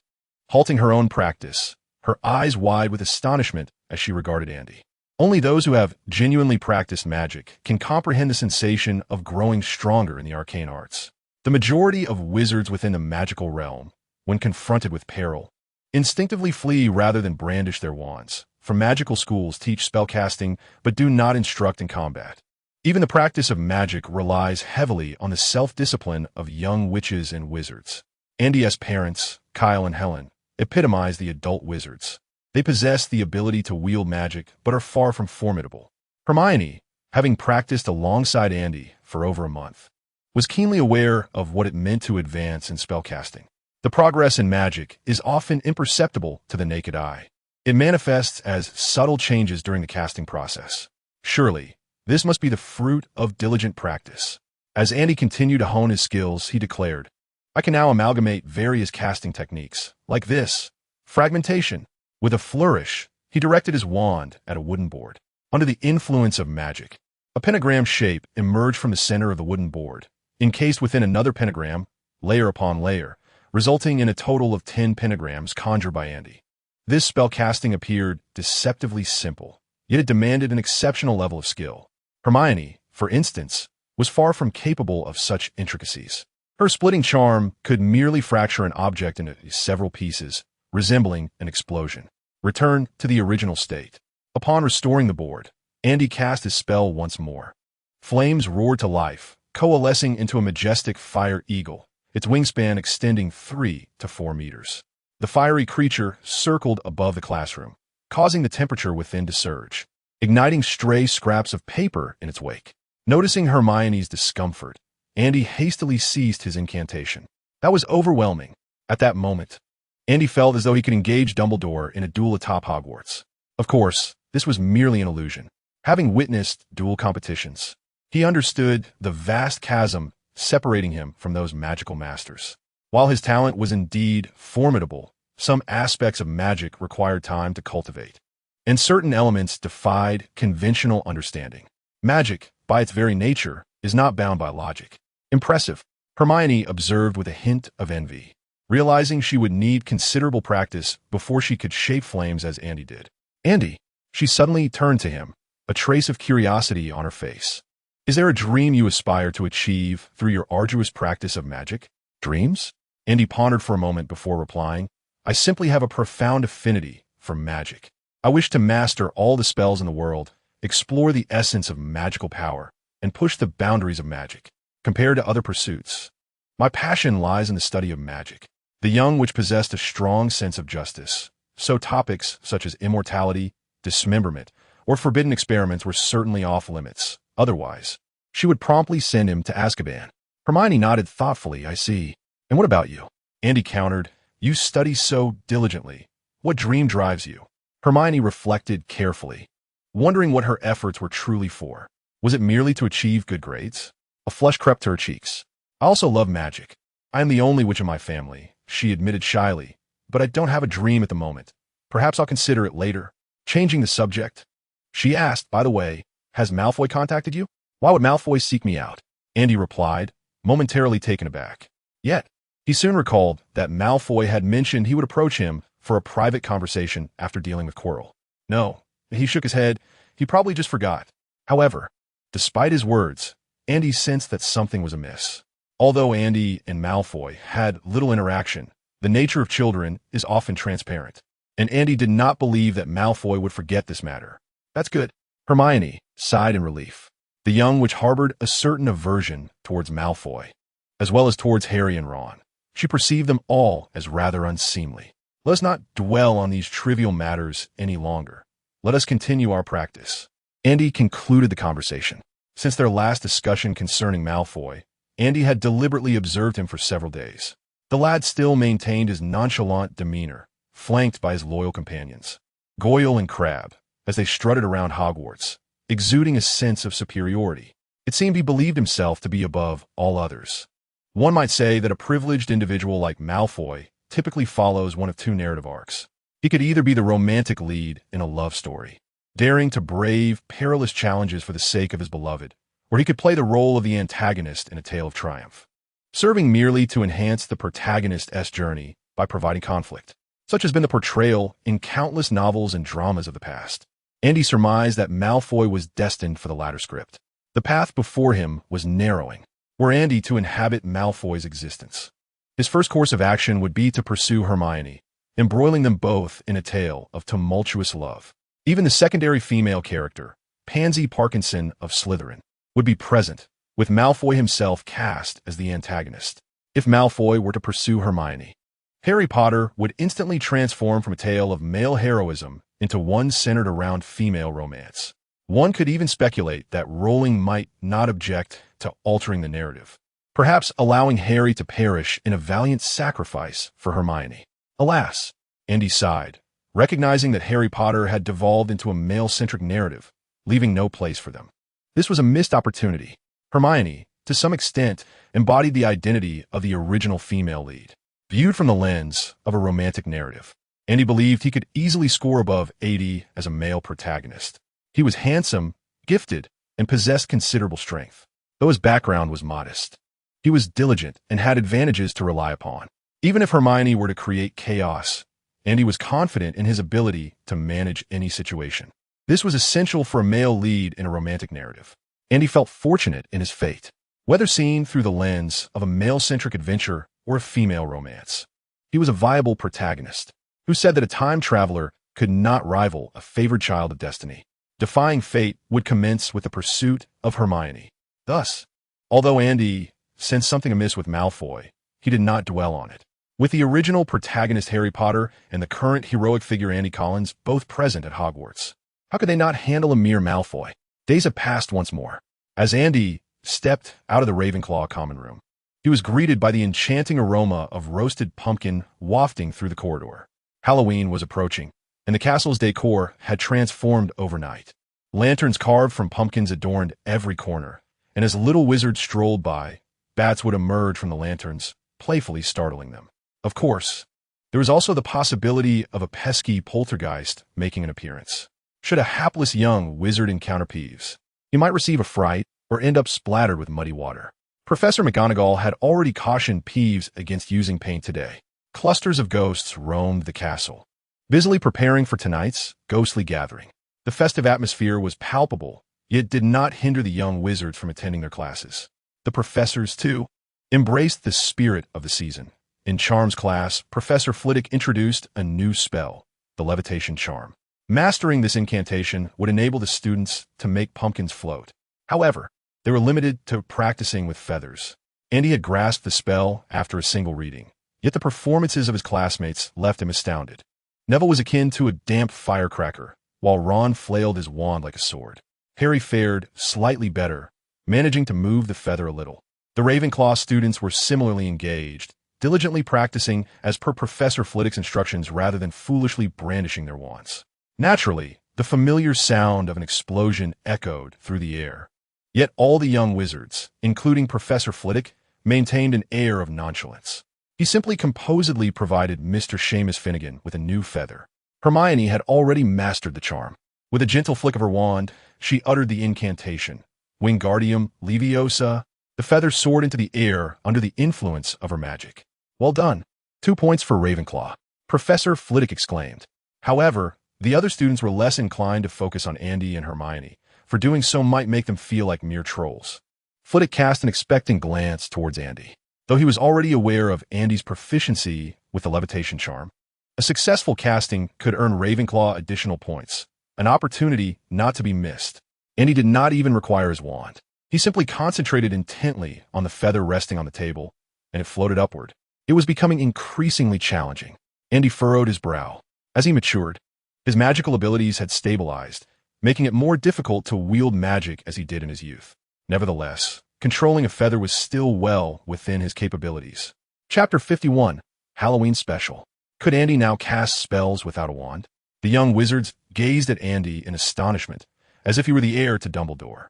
A: halting her own practice, her eyes wide with astonishment as she regarded Andy. Only those who have genuinely practiced magic can comprehend the sensation of growing stronger in the arcane arts. The majority of wizards within the magical realm, when confronted with peril, instinctively flee rather than brandish their wands. For magical schools teach spellcasting but do not instruct in combat. Even the practice of magic relies heavily on the self-discipline of young witches and wizards. Andy's parents, Kyle and Helen, epitomize the adult wizards. They possess the ability to wield magic but are far from formidable. Hermione, having practiced alongside Andy for over a month, was keenly aware of what it meant to advance in spellcasting. The progress in magic is often imperceptible to the naked eye. It manifests as subtle changes during the casting process. Surely, this must be the fruit of diligent practice. As Andy continued to hone his skills, he declared, I can now amalgamate various casting techniques, like this, fragmentation. With a flourish, he directed his wand at a wooden board. Under the influence of magic, a pentagram shape emerged from the center of the wooden board, encased within another pentagram, layer upon layer, resulting in a total of 10 pentagrams conjured by Andy. This spellcasting appeared deceptively simple, yet it demanded an exceptional level of skill. Hermione, for instance, was far from capable of such intricacies. Her splitting charm could merely fracture an object into several pieces, resembling an explosion. Return to the original state. Upon restoring the board, Andy cast his spell once more. Flames roared to life, coalescing into a majestic fire eagle, its wingspan extending 3 to 4 meters. The fiery creature circled above the classroom, causing the temperature within to surge, igniting stray scraps of paper in its wake. Noticing Hermione's discomfort, Andy hastily ceased his incantation. That was overwhelming. At that moment, Andy felt as though he could engage Dumbledore in a duel atop Hogwarts. Of course, this was merely an illusion. Having witnessed duel competitions, he understood the vast chasm separating him from those magical masters. While his talent was indeed formidable, some aspects of magic required time to cultivate, and certain elements defied conventional understanding. Magic, by its very nature, is not bound by logic. Impressive, Hermione observed with a hint of envy, realizing she would need considerable practice before she could shape flames as Andy did. Andy, she suddenly turned to him, a trace of curiosity on her face. Is there a dream you aspire to achieve through your arduous practice of magic? Dreams? Andy pondered for a moment before replying, I simply have a profound affinity for magic. I wish to master all the spells in the world, explore the essence of magical power, and push the boundaries of magic. Compared to other pursuits, my passion lies in the study of magic, the young which possessed a strong sense of justice. So topics such as immortality, dismemberment, or forbidden experiments were certainly off limits. Otherwise, she would promptly send him to Azkaban. Hermione nodded thoughtfully, I see. And what about you? Andy countered, you study so diligently. What dream drives you? Hermione reflected carefully, wondering what her efforts were truly for. Was it merely to achieve good grades? A flush crept to her cheeks. I also love magic. I am the only witch in my family, she admitted shyly, but I don't have a dream at the moment. Perhaps I'll consider it later. Changing the subject, she asked, by the way, has Malfoy contacted you? Why would Malfoy seek me out? Andy replied, momentarily taken aback. Yet, he soon recalled that Malfoy had mentioned he would approach him for a private conversation after dealing with Quirrell. No, he shook his head. He probably just forgot. However, despite his words, Andy sensed that something was amiss. Although Andy and Malfoy had little interaction, the nature of children is often transparent, and Andy did not believe that Malfoy would forget this matter. That's good. Hermione sighed in relief. The young witch harbored a certain aversion towards Malfoy, as well as towards Harry and Ron. She perceived them all as rather unseemly. Let us not dwell on these trivial matters any longer. Let us continue our practice. Andy concluded the conversation. Since their last discussion concerning Malfoy, Andy had deliberately observed him for several days. The lad still maintained his nonchalant demeanor, flanked by his loyal companions, Goyle and Crabbe, as they strutted around Hogwarts, exuding a sense of superiority. It seemed he believed himself to be above all others. One might say that a privileged individual like Malfoy typically follows one of two narrative arcs. He could either be the romantic lead in a love story, daring to brave perilous challenges for the sake of his beloved, or he could play the role of the antagonist in a tale of triumph, serving merely to enhance the protagonist's journey by providing conflict. Such has been the portrayal in countless novels and dramas of the past. Andy surmised that Malfoy was destined for the latter script. The path before him was narrowing, were Andy to inhabit Malfoy's existence. His first course of action would be to pursue Hermione, embroiling them both in a tale of tumultuous love. Even the secondary female character, Pansy Parkinson of Slytherin, would be present, with Malfoy himself cast as the antagonist. If Malfoy were to pursue Hermione, Harry Potter would instantly transform from a tale of male heroism into one centered around female romance. One could even speculate that Rowling might not object to altering the narrative, perhaps allowing Harry to perish in a valiant sacrifice for Hermione. Alas, Andy sighed, recognizing that Harry Potter had devolved into a male-centric narrative, leaving no place for them. This was a missed opportunity. Hermione, to some extent, embodied the identity of the original female lead, viewed from the lens of a romantic narrative. Andy believed he could easily score above 80 as a male protagonist. He was handsome, gifted, and possessed considerable strength, though his background was modest. He was diligent and had advantages to rely upon. Even if Hermione were to create chaos, Andy was confident in his ability to manage any situation. This was essential for a male lead in a romantic narrative. Andy felt fortunate in his fate, whether seen through the lens of a male-centric adventure or a female romance. He was a viable protagonist who said that a time traveler could not rival a favored child of destiny. Defying fate would commence with the pursuit of Hermione. Thus, although Andy sensed something amiss with Malfoy, he did not dwell on it. With the original protagonist Harry Potter and the current heroic figure Andy Collins both present at Hogwarts, how could they not handle a mere Malfoy? Days have passed once more. As Andy stepped out of the Ravenclaw common room, he was greeted by the enchanting aroma of roasted pumpkin wafting through the corridor. Halloween was approaching, and the castle's decor had transformed overnight. Lanterns carved from pumpkins adorned every corner, and as little wizards strolled by, bats would emerge from the lanterns, playfully startling them. Of course, there was also the possibility of a pesky poltergeist making an appearance. Should a hapless young wizard encounter Peeves, he might receive a fright or end up splattered with muddy water. Professor McGonagall had already cautioned Peeves against using paint today. Clusters of ghosts roamed the castle, busily preparing for tonight's ghostly gathering. The festive atmosphere was palpable, yet did not hinder the young wizards from attending their classes. The professors, too, embraced the spirit of the season. In Charms class, Professor Flitwick introduced a new spell, the Levitation Charm. Mastering this incantation would enable the students to make pumpkins float. However, they were limited to practicing with feathers. Andy had grasped the spell after a single reading, yet the performances of his classmates left him astounded. Neville was akin to a damp firecracker, while Ron flailed his wand like a sword. Harry fared slightly better, managing to move the feather a little. The Ravenclaw students were similarly engaged, diligently practicing as per Professor Flitwick's instructions rather than foolishly brandishing their wands. Naturally, the familiar sound of an explosion echoed through the air. Yet all the young wizards, including Professor Flitwick, maintained an air of nonchalance. He simply composedly provided Mr. Seamus Finnegan with a new feather. Hermione had already mastered the charm. With a gentle flick of her wand, she uttered the incantation, Wingardium Leviosa. The feather soared into the air under the influence of her magic. Well done. 2 points for Ravenclaw, Professor Flitwick exclaimed. However, the other students were less inclined to focus on Andy and Hermione, for doing so might make them feel like mere trolls. Flitwick cast an expectant glance towards Andy. Though he was already aware of Andy's proficiency with the levitation charm, a successful casting could earn Ravenclaw additional points, an opportunity not to be missed. Andy did not even require his wand. He simply concentrated intently on the feather resting on the table, and it floated upward. It was becoming increasingly challenging. Andy furrowed his brow. As he matured, his magical abilities had stabilized, making it more difficult to wield magic as he did in his youth. Nevertheless, controlling a feather was still well within his capabilities. Chapter 51, Halloween Special. Could Andy now cast spells without a wand? The young wizards gazed at Andy in astonishment, as if he were the heir to Dumbledore.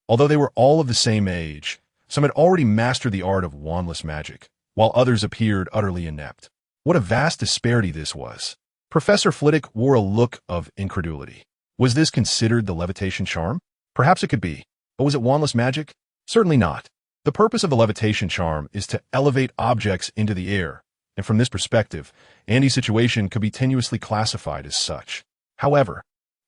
A: Although they were all of the same age, some had already mastered the art of wandless magic, while others appeared utterly inept. What a vast disparity this was. Professor Flitwick wore a look of incredulity. Was this considered the levitation charm? Perhaps it could be. But was it wandless magic? Certainly not. The purpose of the levitation charm is to elevate objects into the air, and from this perspective, Andy's situation could be tenuously classified as such. However,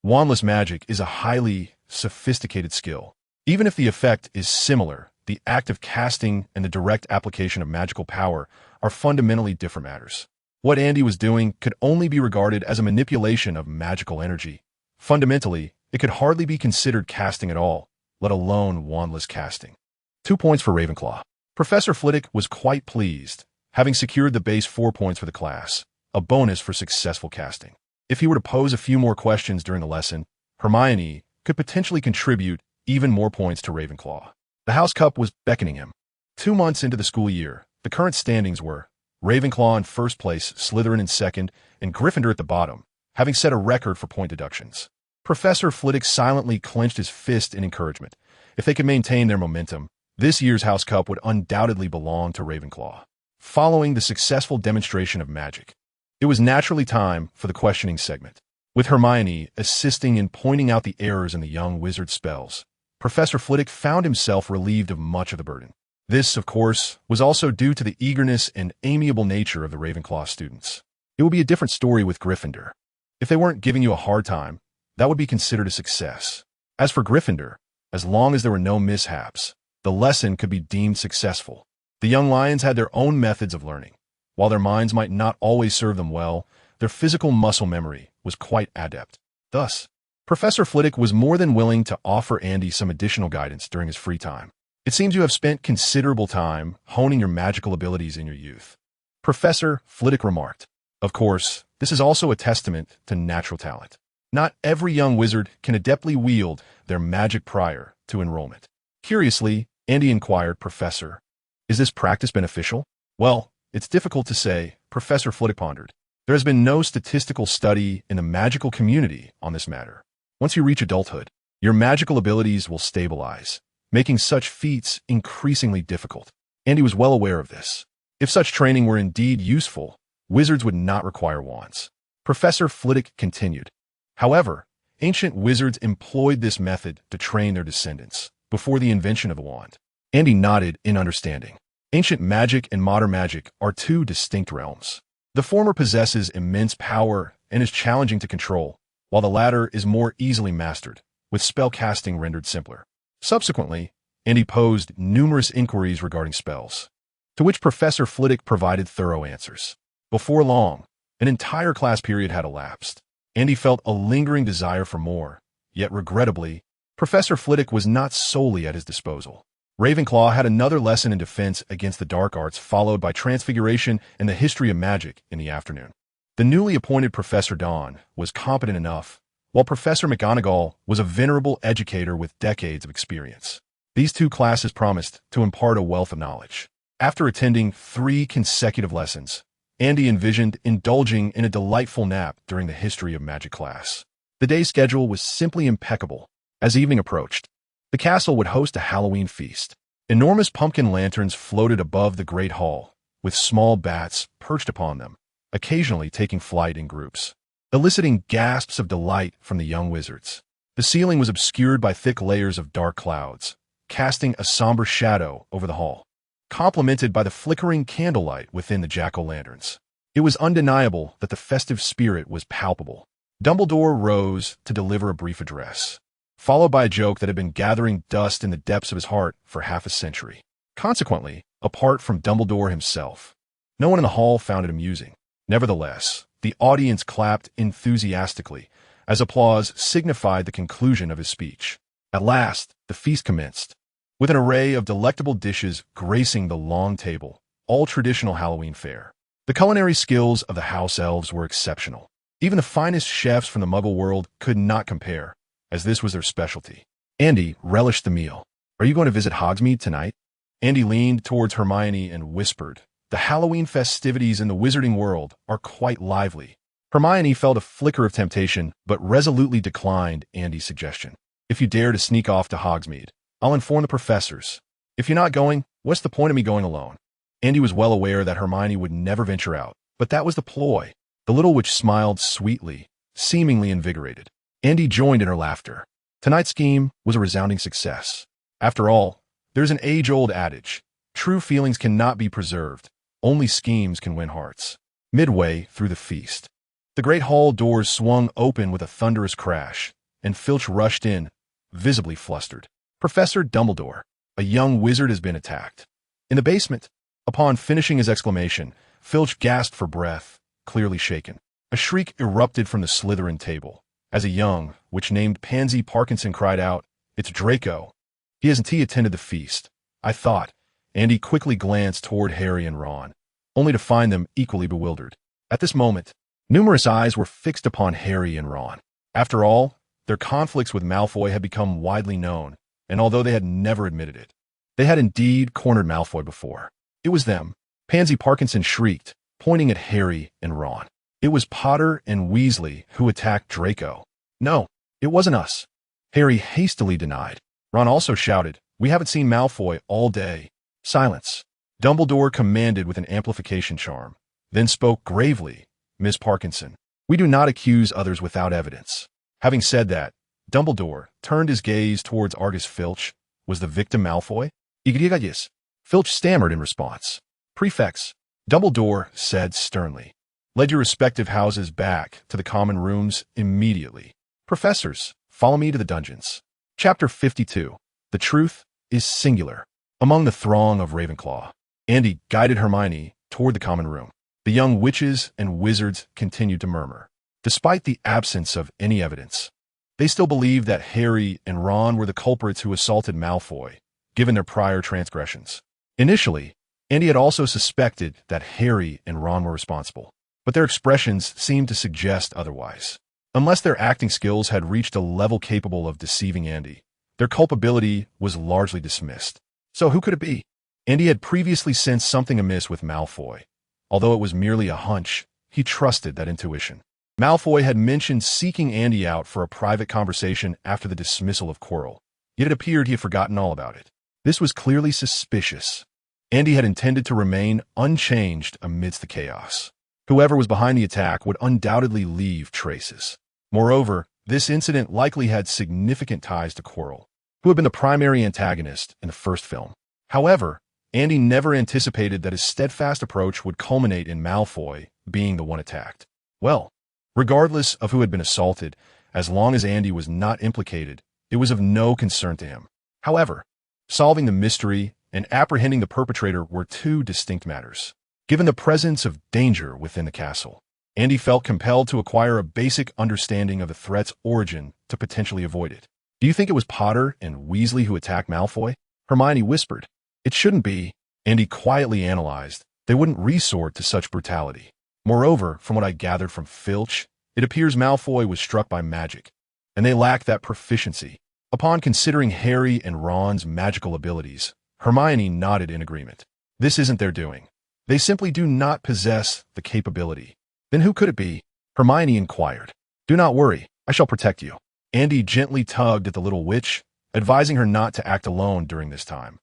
A: wandless magic is a highly sophisticated skill. Even if the effect is similar, the act of casting and the direct application of magical power are fundamentally different matters. What Andy was doing could only be regarded as a manipulation of magical energy. Fundamentally, it could hardly be considered casting at all, let alone wandless casting. 2 points for Ravenclaw. Professor Flitwick was quite pleased, having secured the base 4 points for the class, a bonus for successful casting. If he were to pose a few more questions during the lesson, Hermione could potentially contribute even more points to Ravenclaw. The House Cup was beckoning him. 2 months into the school year, the current standings were Ravenclaw in first place, Slytherin in second, and Gryffindor at the bottom, having set a record for point deductions. Professor Flitwick silently clenched his fist in encouragement. If they could maintain their momentum, this year's House Cup would undoubtedly belong to Ravenclaw. Following the successful demonstration of magic, it was naturally time for the questioning segment. With Hermione assisting in pointing out the errors in the young wizard's spells, Professor Flitwick found himself relieved of much of the burden. This, of course, was also due to the eagerness and amiable nature of the Ravenclaw students. It would be a different story with Gryffindor. If they weren't giving you a hard time, that would be considered a success. As for Gryffindor, as long as there were no mishaps, the lesson could be deemed successful. The young lions had their own methods of learning. While their minds might not always serve them well, their physical muscle memory was quite adept. Thus, Professor Flitwick was more than willing to offer Andy some additional guidance during his free time. It seems you have spent considerable time honing your magical abilities in your youth, Professor Flitwick remarked. Of course, this is also a testament to natural talent. Not every young wizard can adeptly wield their magic prior to enrollment. Curiously, Andy inquired, Professor, is this practice beneficial? Well, it's difficult to say, Professor Flitwick pondered. There has been no statistical study in the magical community on this matter. Once you reach adulthood, your magical abilities will stabilize, making such feats increasingly difficult. Andy was well aware of this. If such training were indeed useful, wizards would not require wands. Professor Flitwick continued. However, ancient wizards employed this method to train their descendants before the invention of the wand. Andy nodded in understanding. Ancient magic and modern magic are two distinct realms. The former possesses immense power and is challenging to control, while the latter is more easily mastered, with spell casting rendered simpler. Subsequently, Andy posed numerous inquiries regarding spells, to which Professor Flitwick provided thorough answers. Before long, an entire class period had elapsed. Andy felt a lingering desire for more, yet regrettably, Professor Flitwick was not solely at his disposal. Ravenclaw had another lesson in defense against the dark arts, followed by Transfiguration and the history of magic in the afternoon. The newly appointed Professor Dawn was competent enough, while Professor McGonagall was a venerable educator with decades of experience. These two classes promised to impart a wealth of knowledge. After attending 3 consecutive lessons, Andy envisioned indulging in a delightful nap during the history of magic class. The day's schedule was simply impeccable. As evening approached, the castle would host a Halloween feast. Enormous pumpkin lanterns floated above the great hall, with small bats perched upon them, occasionally taking flight in groups, eliciting gasps of delight from the young wizards. The ceiling was obscured by thick layers of dark clouds, casting a somber shadow over the hall, complemented by the flickering candlelight within the jack-o'-lanterns. It was undeniable that the festive spirit was palpable. Dumbledore rose to deliver a brief address, followed by a joke that had been gathering dust in the depths of his heart for half a century. Consequently, apart from Dumbledore himself, no one in the hall found it amusing. Nevertheless, the audience clapped enthusiastically as applause signified the conclusion of his speech. At last, the feast commenced. With an array of delectable dishes gracing the long table, all traditional Halloween fare. The culinary skills of the house elves were exceptional. Even the finest chefs from the Muggle world could not compare, as this was their specialty. Andy relished the meal. "Are you going to visit Hogsmeade tonight?" Andy leaned towards Hermione and whispered, "The Halloween festivities in the wizarding world are quite lively." Hermione felt a flicker of temptation, but resolutely declined Andy's suggestion. "If you dare to sneak off to Hogsmeade, I'll inform the professors. If you're not going, what's the point of me going alone?" Andy was well aware that Hermione would never venture out, but that was the ploy. The little witch smiled sweetly, seemingly invigorated. Andy joined in her laughter. Tonight's scheme was a resounding success. After all, there's an age-old adage: true feelings cannot be preserved, only schemes can win hearts. Midway through the feast, the great hall doors swung open with a thunderous crash, and Filch rushed in, visibly flustered. "Professor Dumbledore, a young wizard has been attacked." In the basement, upon finishing his exclamation, Filch gasped for breath, clearly shaken. A shriek erupted from the Slytherin table, as a young witch named Pansy Parkinson cried out, "It's Draco. He hasn't attended the feast. I thought." Andy quickly glanced toward Harry and Ron, only to find them equally bewildered. At this moment, numerous eyes were fixed upon Harry and Ron. After all, their conflicts with Malfoy had become widely known, and although they had never admitted it, they had indeed cornered Malfoy before. It was them. Pansy Parkinson shrieked, pointing at Harry and Ron. "It was Potter and Weasley who attacked Draco." "No, it wasn't us," Harry hastily denied. Ron also shouted, "We haven't seen Malfoy all day." "Silence," Dumbledore commanded with an amplification charm, then spoke gravely. "Miss Parkinson, we do not accuse others without evidence." Having said that, Dumbledore turned his gaze towards Argus Filch. "Was the victim Malfoy?" "Yes," Filch stammered in response. "Prefects," Dumbledore said sternly, "lead your respective houses back to the common rooms immediately. Professors, follow me to the dungeons." Chapter 52. The Truth is Singular. Among the throng of Ravenclaw, Andy guided Hermione toward the common room. The young witches and wizards continued to murmur. Despite the absence of any evidence, they still believed that Harry and Ron were the culprits who assaulted Malfoy, given their prior transgressions. Initially, Andy had also suspected that Harry and Ron were responsible, but their expressions seemed to suggest otherwise. Unless their acting skills had reached a level capable of deceiving Andy, their culpability was largely dismissed. So who could it be? Andy had previously sensed something amiss with Malfoy. Although it was merely a hunch, he trusted that intuition. Malfoy had mentioned seeking Andy out for a private conversation after the dismissal of Quirrell, yet it appeared he had forgotten all about it. This was clearly suspicious. Andy had intended to remain unchanged amidst the chaos. Whoever was behind the attack would undoubtedly leave traces. Moreover, this incident likely had significant ties to Quirrell, who had been the primary antagonist in the first film. However, Andy never anticipated that his steadfast approach would culminate in Malfoy being the one attacked. Well, regardless of who had been assaulted, as long as Andy was not implicated, it was of no concern to him. However, solving the mystery and apprehending the perpetrator were two distinct matters. Given the presence of danger within the castle, Andy felt compelled to acquire a basic understanding of the threat's origin to potentially avoid it. "Do you think it was Potter and Weasley who attacked Malfoy?" Hermione whispered. "It shouldn't be," Andy quietly analyzed. "They wouldn't resort to such brutality. Moreover, from what I gathered from Filch, it appears Malfoy was struck by magic, and they lack that proficiency." Upon considering Harry and Ron's magical abilities, Hermione nodded in agreement. "This isn't their doing. They simply do not possess the capability." "Then who could it be?" Hermione inquired. "Do not worry, I shall protect you." Andy gently tugged at the little witch, advising her not to act alone during this time.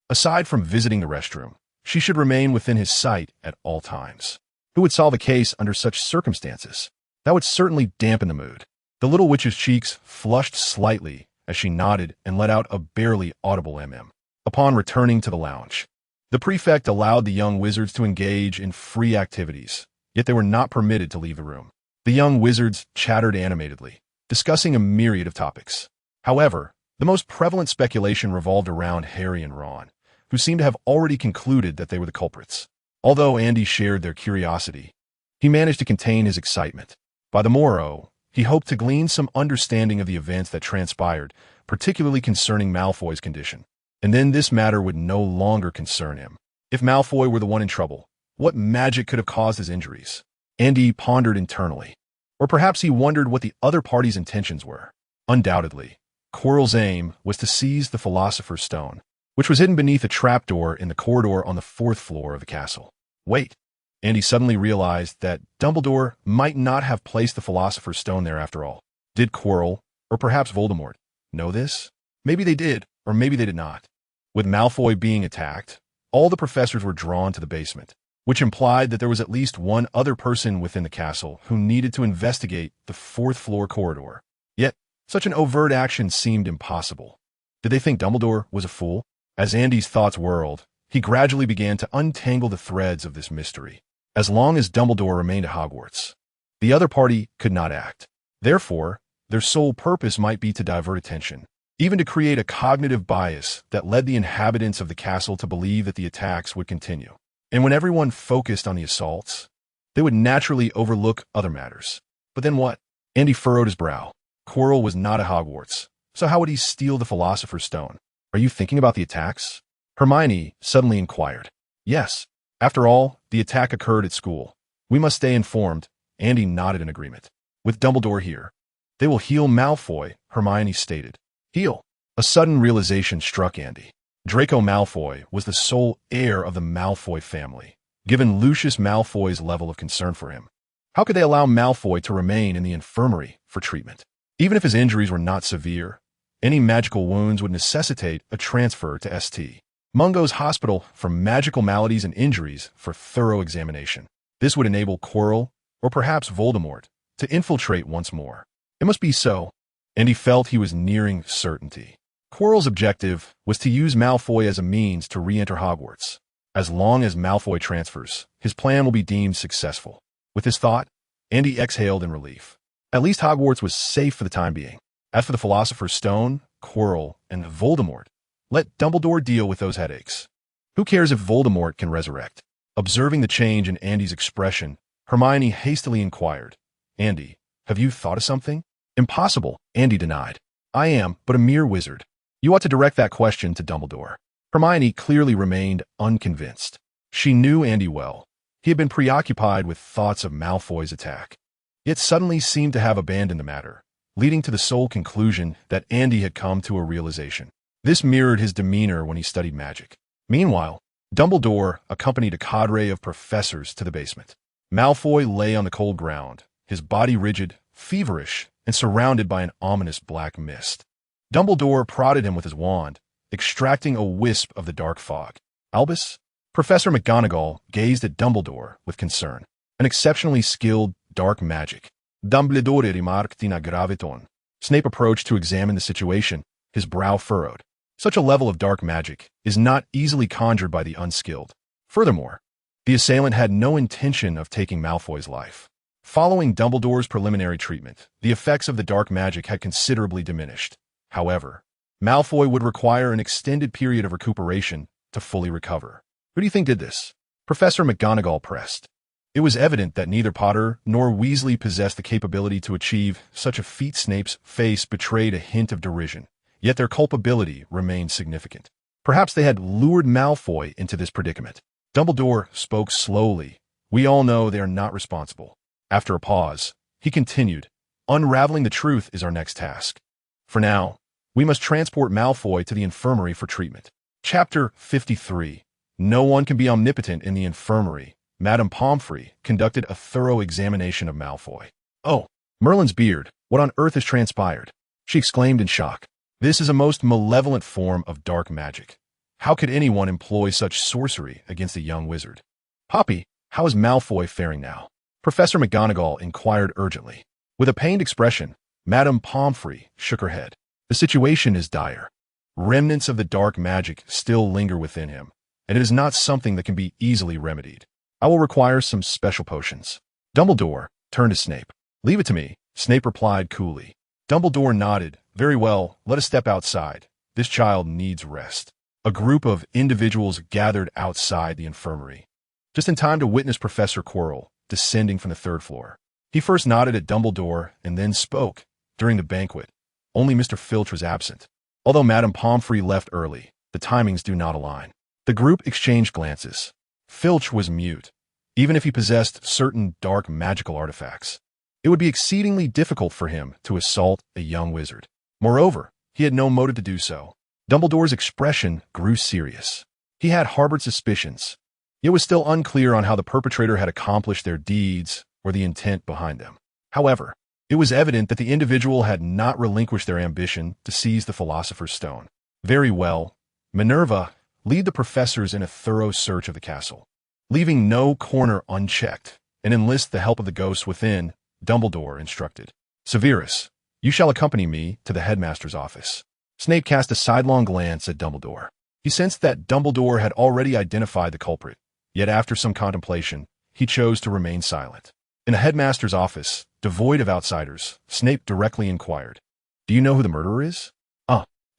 A: Aside from visiting the restroom, she should remain within his sight at all times. Who would solve a case under such circumstances? That would certainly dampen the mood. The little witch's cheeks flushed slightly as she nodded and let out a barely audible mm. Upon returning to the lounge, the prefect allowed the young wizards to engage in free activities, yet they were not permitted to leave the room. The young wizards chattered animatedly, discussing a myriad of topics. However, the most prevalent speculation revolved around Harry and Ron, who seemed to have already concluded that they were the culprits. Although Andy shared their curiosity, he managed to contain his excitement. By the morrow, he hoped to glean some understanding of the events that transpired, particularly concerning Malfoy's condition. And then this matter would no longer concern him. If Malfoy were the one in trouble, what magic could have caused his injuries? Andy pondered internally. Or perhaps he wondered what the other party's intentions were. Undoubtedly, Quirrell's aim was to seize the Philosopher's Stone, which was hidden beneath a trapdoor in the corridor on the 4th floor of the castle. Wait. Andy suddenly realized that Dumbledore might not have placed the Philosopher's Stone there after all. Did Quirrell, or perhaps Voldemort, know this? Maybe they did, or maybe they did not. With Malfoy being attacked, all the professors were drawn to the basement, which implied that there was at least one other person within the castle who needed to investigate the 4th floor corridor. Yet, such an overt action seemed impossible. Did they think Dumbledore was a fool? As Andy's thoughts whirled, he gradually began to untangle the threads of this mystery. As long as Dumbledore remained at Hogwarts, the other party could not act. Therefore, their sole purpose might be to divert attention, even to create a cognitive bias that led the inhabitants of the castle to believe that the attacks would continue. And when everyone focused on the assaults, they would naturally overlook other matters. But then what? Andy furrowed his brow. Quirrell was not at Hogwarts, so how would he steal the Philosopher's Stone? Are you thinking about the attacks? Hermione suddenly inquired. Yes. After all, the attack occurred at school. We must stay informed. Andy nodded in agreement. With Dumbledore here, they will heal Malfoy, Hermione stated. Heal? A sudden realization struck Andy. Draco Malfoy was the sole heir of the Malfoy family, given Lucius Malfoy's level of concern for him. How could they allow Malfoy to remain in the infirmary for treatment? Even if his injuries were not severe, any magical wounds would necessitate a transfer to St. Mungo's hospital for magical maladies and injuries for thorough examination. This would enable Quirrell, or perhaps Voldemort, to infiltrate once more. It must be so, and he felt he was nearing certainty. Quirrell's objective was to use Malfoy as a means to re-enter Hogwarts. As long as Malfoy transfers, his plan will be deemed successful. With this thought, Andy exhaled in relief. At least Hogwarts was safe for the time being. As for the Philosopher's Stone, Quirrell, and Voldemort, let Dumbledore deal with those headaches. Who cares if Voldemort can resurrect? Observing the change in Andy's expression, Hermione hastily inquired, Andy, have you thought of something? Impossible, Andy denied. I am but a mere wizard. You ought to direct that question to Dumbledore. Hermione clearly remained unconvinced. She knew Andy well. He had been preoccupied with thoughts of Malfoy's attack, yet suddenly seemed to have abandoned the matter, leading to the sole conclusion that Andy had come to a realization. This mirrored his demeanor when he studied magic. Meanwhile, Dumbledore accompanied a cadre of professors to the basement. Malfoy lay on the cold ground, his body rigid, feverish, and surrounded by an ominous black mist. Dumbledore prodded him with his wand, extracting a wisp of the dark fog. Albus? Professor McGonagall gazed at Dumbledore with concern. An exceptionally skilled dark magic. Dumbledore remarked in a graviton. Snape approached to examine the situation, his brow furrowed. Such a level of dark magic is not easily conjured by the unskilled. Furthermore, the assailant had no intention of taking Malfoy's life. Following Dumbledore's preliminary treatment, the effects of the dark magic had considerably diminished. However, Malfoy would require an extended period of recuperation to fully recover. Who do you think did this? Professor McGonagall pressed. It was evident that neither Potter nor Weasley possessed the capability to achieve such a feat. Snape's face betrayed a hint of derision, yet their culpability remained significant. Perhaps they had lured Malfoy into this predicament. Dumbledore spoke slowly. We all know they are not responsible. After a pause, he continued, unraveling the truth is our next task. For now, we must transport Malfoy to the infirmary for treatment. Chapter 53. No one can be omnipotent in the infirmary. Madame Pomfrey conducted a thorough examination of Malfoy. Oh, Merlin's beard, what on earth has transpired? She exclaimed in shock. This is a most malevolent form of dark magic. How could anyone employ such sorcery against a young wizard? Poppy, how is Malfoy faring now? Professor McGonagall inquired urgently. With a pained expression, Madame Pomfrey shook her head. The situation is dire. Remnants of the dark magic still linger within him, and it is not something that can be easily remedied. I will require some special potions. Dumbledore turned to Snape. Leave it to me, Snape replied coolly. Dumbledore nodded. Very well, let us step outside. This child needs rest. A group of individuals gathered outside the infirmary, just in time to witness Professor Quirrell descending from the 3rd floor. He first nodded at Dumbledore and then spoke. During the banquet, only Mr. Filch was absent. Although Madame Pomfrey left early, the timings do not align. The group exchanged glances. Filch was mute. Even if he possessed certain dark magical artifacts, it would be exceedingly difficult for him to assault a young wizard. Moreover, he had no motive to do so. Dumbledore's expression grew serious. He had harbored suspicions. It was still unclear on how the perpetrator had accomplished their deeds or the intent behind them. However, it was evident that the individual had not relinquished their ambition to seize the Philosopher's Stone. Very well, Minerva, lead the professors in a thorough search of the castle, leaving no corner unchecked, and enlist the help of the ghosts within, Dumbledore instructed. Severus, you shall accompany me to the headmaster's office. Snape cast a sidelong glance at Dumbledore. He sensed that Dumbledore had already identified the culprit, yet after some contemplation, he chose to remain silent. In the headmaster's office, devoid of outsiders, Snape directly inquired, "Do you know who the murderer is?"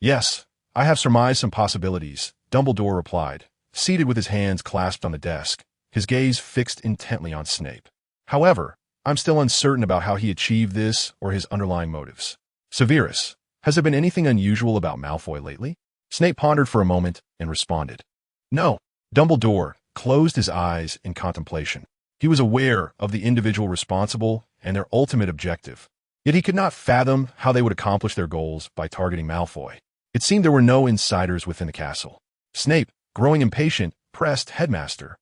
A: Yes, I have surmised some possibilities," Dumbledore replied, seated with his hands clasped on the desk, his gaze fixed intently on Snape. "However, I'm still uncertain about how he achieved this or his underlying motives. Severus, has there been anything unusual about Malfoy lately?" Snape pondered for a moment and responded, "No." Dumbledore closed his eyes in contemplation. He was aware of the individual responsible and their ultimate objective, yet he could not fathom how they would accomplish their goals by targeting Malfoy. It seemed there were no insiders within the castle. Snape, growing impatient, pressed Headmaster.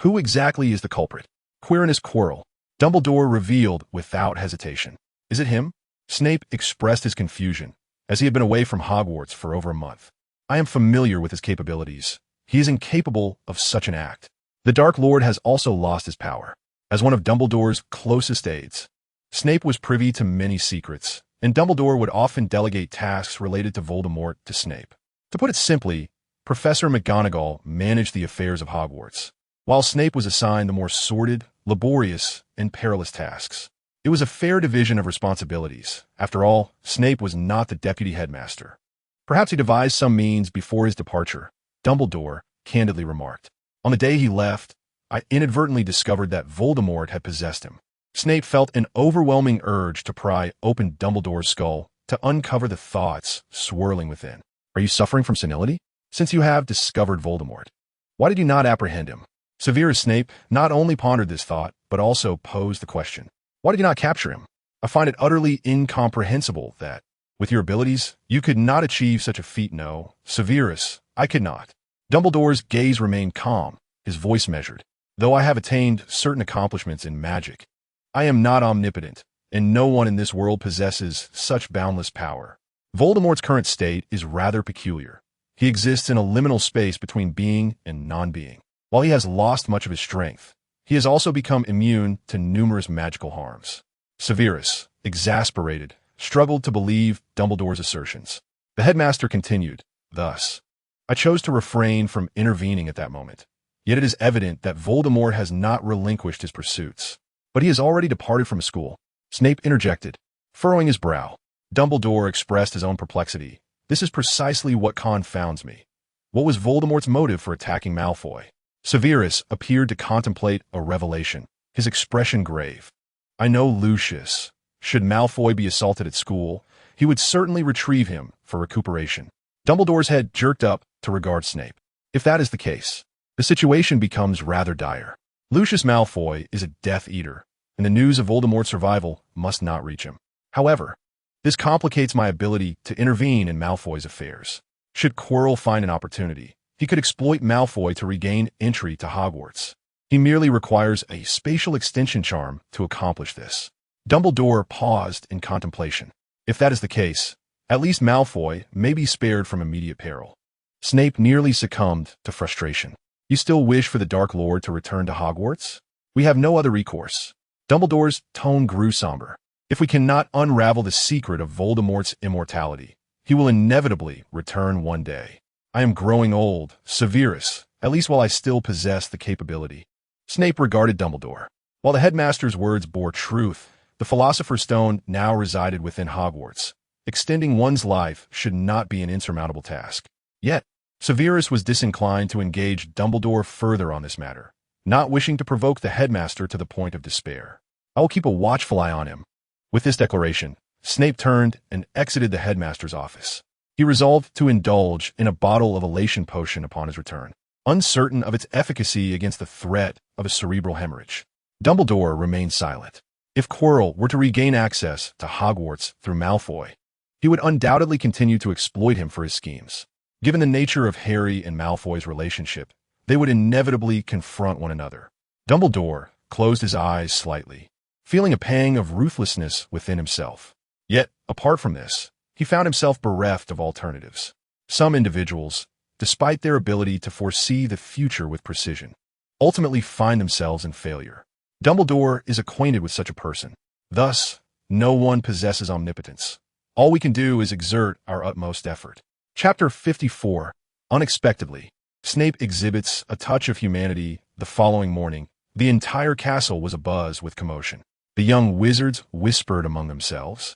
A: "Who exactly is the culprit?" Quirinus Quirrell. Dumbledore revealed without hesitation. "Is it him?" Snape expressed his confusion, as he had been away from Hogwarts for over a month. "I am familiar with his capabilities. He is incapable of such an act. The Dark Lord has also lost his power. As one of Dumbledore's closest aides, Snape was privy to many secrets, and Dumbledore would often delegate tasks related to Voldemort to Snape. To put it simply, Professor McGonagall managed the affairs of Hogwarts, while Snape was assigned the more sordid, laborious, and perilous tasks. It was a fair division of responsibilities. After all, Snape was not the deputy headmaster. Perhaps he devised some means before his departure, Dumbledore candidly remarked. "On the day he left, I inadvertently discovered that Voldemort had possessed him." Snape felt an overwhelming urge to pry open Dumbledore's skull to uncover the thoughts swirling within. "Are you suffering from senility? Since you have discovered Voldemort, why did you not apprehend him?" Severus Snape not only pondered this thought, but also posed the question, "Why did you not capture him? I find it utterly incomprehensible that, with your abilities, you could not achieve such a feat." "No, Severus, I could not." Dumbledore's gaze remained calm, his voice measured. "Though I have attained certain accomplishments in magic, I am not omnipotent, and no one in this world possesses such boundless power. Voldemort's current state is rather peculiar. He exists in a liminal space between being and non-being. While he has lost much of his strength, he has also become immune to numerous magical harms." Severus, exasperated, struggled to believe Dumbledore's assertions. The headmaster continued, "Thus, I chose to refrain from intervening at that moment. Yet it is evident that Voldemort has not relinquished his pursuits. But he has already departed from school." Snape interjected, furrowing his brow. Dumbledore expressed his own perplexity. "This is precisely what confounds me. What was Voldemort's motive for attacking Malfoy?" Severus appeared to contemplate a revelation, his expression grave. "I know Lucius. Should Malfoy be assaulted at school, he would certainly retrieve him for recuperation." Dumbledore's head jerked up to regard Snape. "If that is the case, the situation becomes rather dire. Lucius Malfoy is a Death Eater, and the news of Voldemort's survival must not reach him. However, this complicates my ability to intervene in Malfoy's affairs. Should Quirrell find an opportunity, he could exploit Malfoy to regain entry to Hogwarts. He merely requires a spatial extension charm to accomplish this." Dumbledore paused in contemplation. "If that is the case, at least Malfoy may be spared from immediate peril." Snape nearly succumbed to frustration. "You still wish for the Dark Lord to return to Hogwarts? We have no other recourse." Dumbledore's tone grew somber. "If we cannot unravel the secret of Voldemort's immortality, he will inevitably return one day. I am growing old, Severus, at least while I still possess the capability." Snape regarded Dumbledore. While the headmaster's words bore truth, the Philosopher's Stone now resided within Hogwarts. Extending one's life should not be an insurmountable task. Yet, Severus was disinclined to engage Dumbledore further on this matter, not wishing to provoke the headmaster to the point of despair. "I will keep a watchful eye on him." With this declaration, Snape turned and exited the headmaster's office. He resolved to indulge in a bottle of elation potion upon his return. uncertain of its efficacy against the threat of a cerebral hemorrhage. Dumbledore remained silent. If Quirrell were to regain access to Hogwarts through Malfoy, he would undoubtedly continue to exploit him for his schemes. Given the nature of Harry and Malfoy's relationship, they would inevitably confront one another. Dumbledore closed his eyes slightly, feeling a pang of ruthlessness within himself. Yet, apart from this, he found himself bereft of alternatives. Some individuals, despite their ability to foresee the future with precision, ultimately find themselves in failure. Dumbledore is acquainted with such a person. Thus, no one possesses omnipotence. All we can do is exert our utmost effort. Chapter 54. Unexpectedly, Snape exhibits a touch of humanity. The following morning, the entire castle was abuzz with commotion. The young wizards whispered among themselves,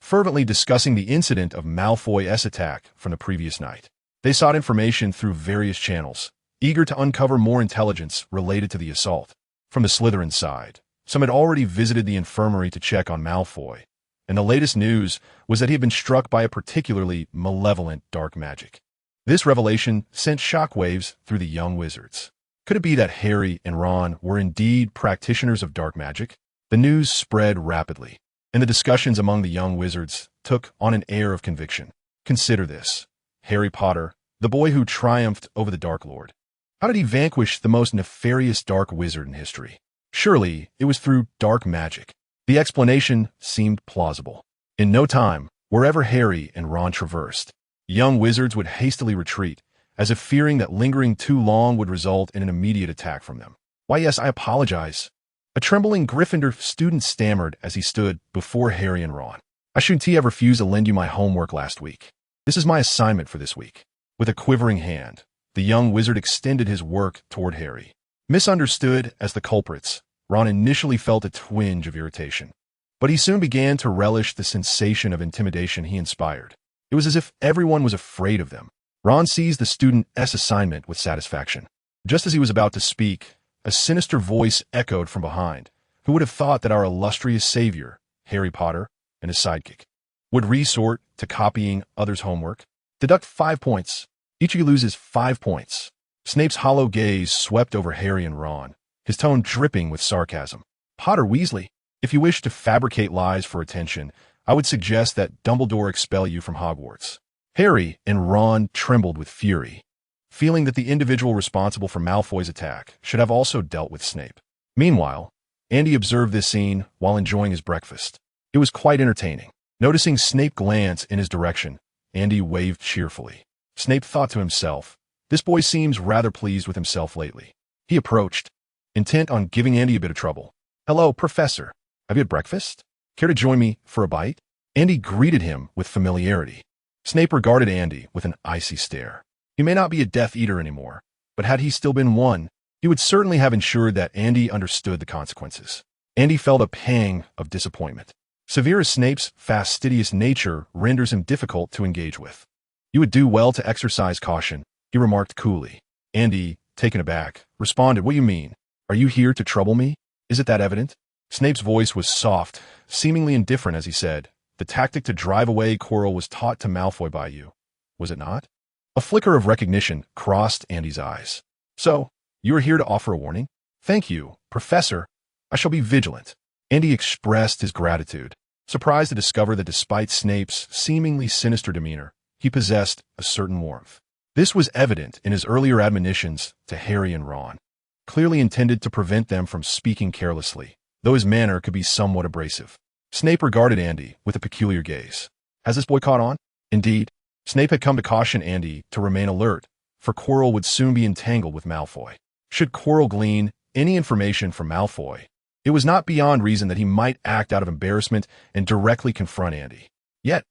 A: fervently discussing the incident of Malfoy's attack from the previous night. They sought information through various channels, eager to uncover more intelligence related to the assault. From the Slytherin side, some had already visited the infirmary to check on Malfoy, and the latest news was that he had been struck by a particularly malevolent dark magic. This revelation sent shockwaves through the young wizards. Could it be that Harry and Ron were indeed practitioners of dark magic? The news spread rapidly, and the discussions among the young wizards took on an air of conviction. Consider this. Harry Potter, the boy who triumphed over the Dark Lord. How did he vanquish the most nefarious dark wizard in history? Surely, it was through dark magic. The explanation seemed plausible. In no time, wherever Harry and Ron traversed, young wizards would hastily retreat, as if fearing that lingering too long would result in an immediate attack from them. Why, yes, I apologize. A trembling Gryffindor student stammered as he stood before Harry and Ron. I shouldn't have refused to lend you my homework last week. This is my assignment for this week. With a quivering hand, the young wizard extended his work toward Harry. Misunderstood as the culprits, Ron initially felt a twinge of irritation, but he soon began to relish the sensation of intimidation he inspired. It was as if everyone was afraid of them. Ron seized the student's assignment with satisfaction. Just as he was about to speak, a sinister voice echoed from behind. Who would have thought that our illustrious savior, Harry Potter, and his sidekick, would resort to copying others' homework? Deduct 5 points. Each of you loses 5 points. Snape's hollow gaze swept over Harry and Ron, his tone dripping with sarcasm. Potter Weasley, if you wish to fabricate lies for attention, I would suggest that Dumbledore expel you from Hogwarts. Harry and Ron trembled with fury, feeling that the individual responsible for Malfoy's attack should have also dealt with Snape. Meanwhile, Andy observed this scene while enjoying his breakfast. It was quite entertaining. Noticing Snape glance in his direction, Andy waved cheerfully. Snape thought to himself, this boy seems rather pleased with himself lately. He approached, intent on giving Andy a bit of trouble. Hello, Professor. Have you had breakfast? Care to join me for a bite? Andy greeted him with familiarity. Snape regarded Andy with an icy stare. He may not be a Death Eater anymore, but had he still been one, he would certainly have ensured that Andy understood the consequences. Andy felt a pang of disappointment. Severe as Snape's fastidious nature renders him difficult to engage with. You would do well to exercise caution, he remarked coolly. Andy, taken aback, responded, What do you mean? Are you here to trouble me? Is it that evident? Snape's voice was soft, seemingly indifferent as he said, The tactic to drive away Quirrell was taught to Malfoy by you, was it not? A flicker of recognition crossed Andy's eyes. So, you are here to offer a warning? Thank you, Professor. I shall be vigilant. Andy expressed his gratitude, surprised to discover that despite Snape's seemingly sinister demeanor, he possessed a certain warmth. This was evident in his earlier admonitions to Harry and Ron, clearly intended to prevent them from speaking carelessly, though his manner could be somewhat abrasive. Snape regarded Andy with a peculiar gaze. Has this boy caught on? Indeed, Snape had come to caution Andy to remain alert, for Quirrell would soon be entangled with Malfoy. Should Quirrell glean any information from Malfoy, it was not beyond reason that he might act out of embarrassment and directly confront Andy. Yet,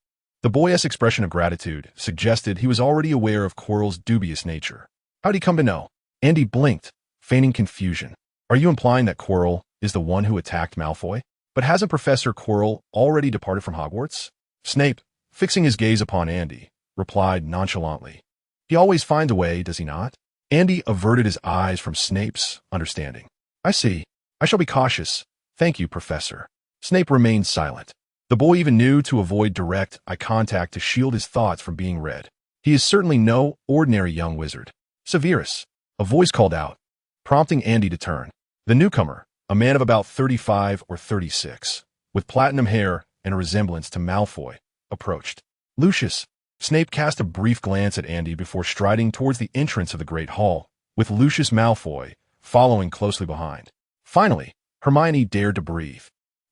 A: the boy's expression of gratitude suggested he was already aware of Quirrell's dubious nature. How'd he come to know? Andy blinked, feigning confusion. Are you implying that Quirrell is the one who attacked Malfoy? But hasn't Professor Quirrell already departed from Hogwarts? Snape, fixing his gaze upon Andy, replied nonchalantly. He always finds a way, does he not? Andy averted his eyes from Snape's understanding. I see. I shall be cautious. Thank you, Professor. Snape remained silent. The boy even knew to avoid direct eye contact to shield his thoughts from being read. He is certainly no ordinary young wizard. Severus, A voice called out, prompting Andy to turn. The newcomer, a man of about 35 or 36, with platinum hair and a resemblance to Malfoy, approached. Lucius. Snape cast a brief glance at Andy before striding towards the entrance of the Great Hall, with Lucius Malfoy following closely behind. Finally, Hermione dared to breathe,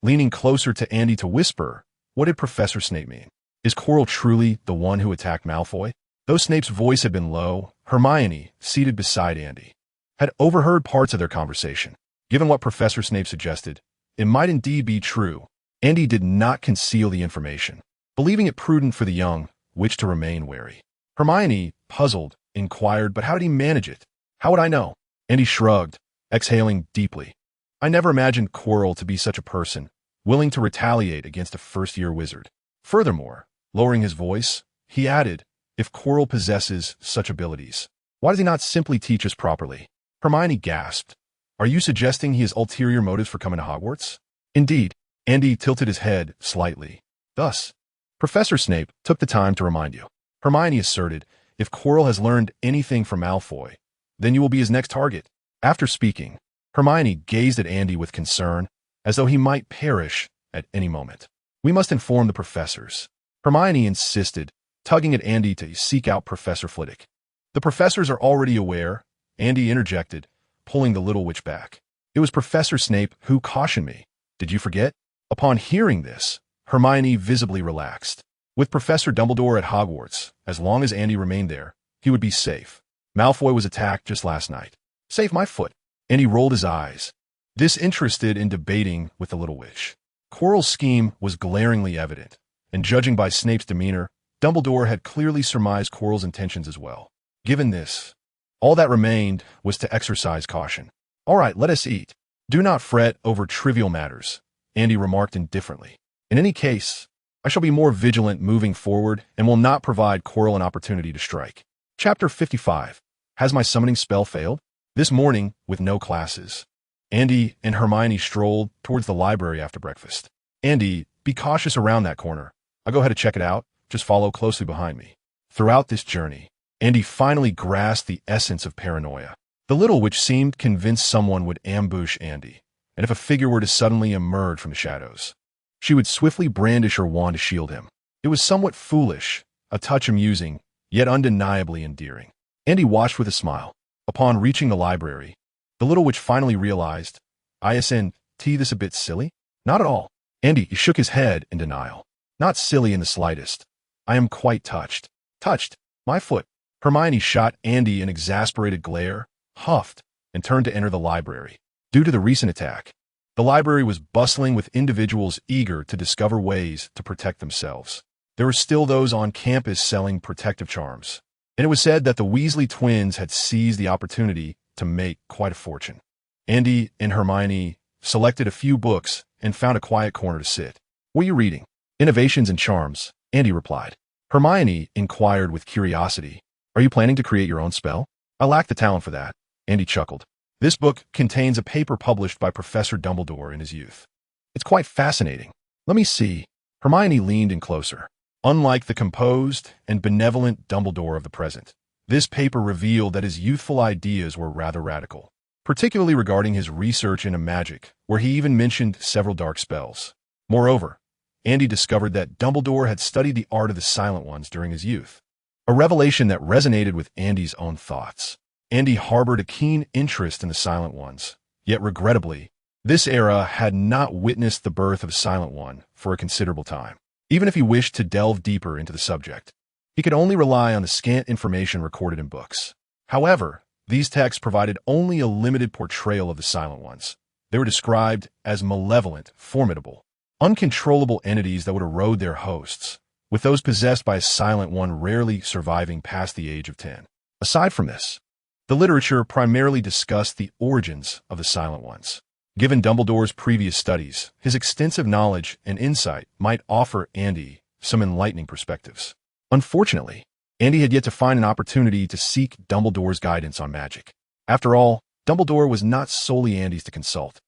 A: leaning closer to Andy to whisper, what did Professor Snape mean? Is Quirrell truly the one who attacked Malfoy? Though Snape's voice had been low, Hermione, seated beside Andy, had overheard parts of their conversation. Given what Professor Snape suggested, it might indeed be true. Andy did not conceal the information, believing it prudent for the young witch to remain wary. Hermione, puzzled, inquired, but how did he manage it? How would I know? Andy shrugged, exhaling deeply. I never imagined Quirrell to be such a person, willing to retaliate against a first-year wizard. Furthermore, lowering his voice, he added, if Quirrell possesses such abilities, why does he not simply teach us properly? Hermione gasped. Are you suggesting he has ulterior motives for coming to Hogwarts? Indeed. Andy tilted his head slightly. Thus, Professor Snape took the time to remind you. Hermione asserted, if Quirrell has learned anything from Malfoy, then you will be his next target. After speaking, Hermione gazed at Andy with concern, as though he might perish at any moment. We must inform the professors. Hermione insisted, tugging at Andy to seek out Professor Flitwick. The professors are already aware, Andy interjected, pulling the little witch back. It was Professor Snape who cautioned me. Did you forget? Upon hearing this, Hermione visibly relaxed. With Professor Dumbledore at Hogwarts, as long as Andy remained there, he would be safe. Malfoy was attacked just last night. Save my foot. Andy rolled his eyes, disinterested in debating with the little witch. Quirrell's scheme was glaringly evident, and judging by Snape's demeanor, Dumbledore had clearly surmised Quirrell's intentions as well. Given this, all that remained was to exercise caution. All right, let us eat. Do not fret over trivial matters, Andy remarked indifferently. In any case, I shall be more vigilant moving forward and will not provide Quirrell an opportunity to strike. Chapter 55. Has my summoning spell failed? This morning, with no classes, Andy and Hermione strolled towards the library after breakfast. Andy, be cautious around that corner. I'll go ahead and check it out. Just follow closely behind me. Throughout this journey, Andy finally grasped the essence of paranoia. The little witch seemed convinced someone would ambush Andy, and if a figure were to suddenly emerge from the shadows, she would swiftly brandish her wand to shield him. It was somewhat foolish, a touch amusing, yet undeniably endearing. Andy watched with a smile. Upon reaching the library, the little witch finally realized, Isn't this a bit silly? Not at all. Andy shook his head in denial. Not silly in the slightest. I am quite touched. Touched? My foot. Hermione shot Andy an exasperated glare, huffed, and turned to enter the library. Due to the recent attack, the library was bustling with individuals eager to discover ways to protect themselves. There were still those on campus selling protective charms, and it was said that the Weasley twins had seized the opportunity to make quite a fortune. Andy and Hermione selected a few books and found a quiet corner to sit. What are you reading? Innovations and Charms, Andy replied. Hermione inquired with curiosity. Are you planning to create your own spell? I lack the talent for that, Andy chuckled. This book contains a paper published by Professor Dumbledore in his youth. It's quite fascinating. Let me see. Hermione leaned in closer. Unlike the composed and benevolent Dumbledore of the present, this paper revealed that his youthful ideas were rather radical, particularly regarding his research into magic, where he even mentioned several dark spells. Moreover, Andy discovered that Dumbledore had studied the art of the Silent Ones during his youth, a revelation that resonated with Andy's own thoughts. Andy harbored a keen interest in the Silent Ones, yet regrettably, this era had not witnessed the birth of a Silent One for a considerable time. Even if he wished to delve deeper into the subject, he could only rely on the scant information recorded in books. However, these texts provided only a limited portrayal of the Silent Ones. They were described as malevolent, formidable, uncontrollable entities that would erode their hosts, with those possessed by a Silent One rarely surviving past the age of 10. Aside from this, the literature primarily discussed the origins of the Silent Ones. Given Dumbledore's previous studies, his extensive knowledge and insight might offer Andy some enlightening perspectives. Unfortunately, Andy had yet to find an opportunity to seek Dumbledore's guidance on magic. After all, Dumbledore was not solely Andy's to consult.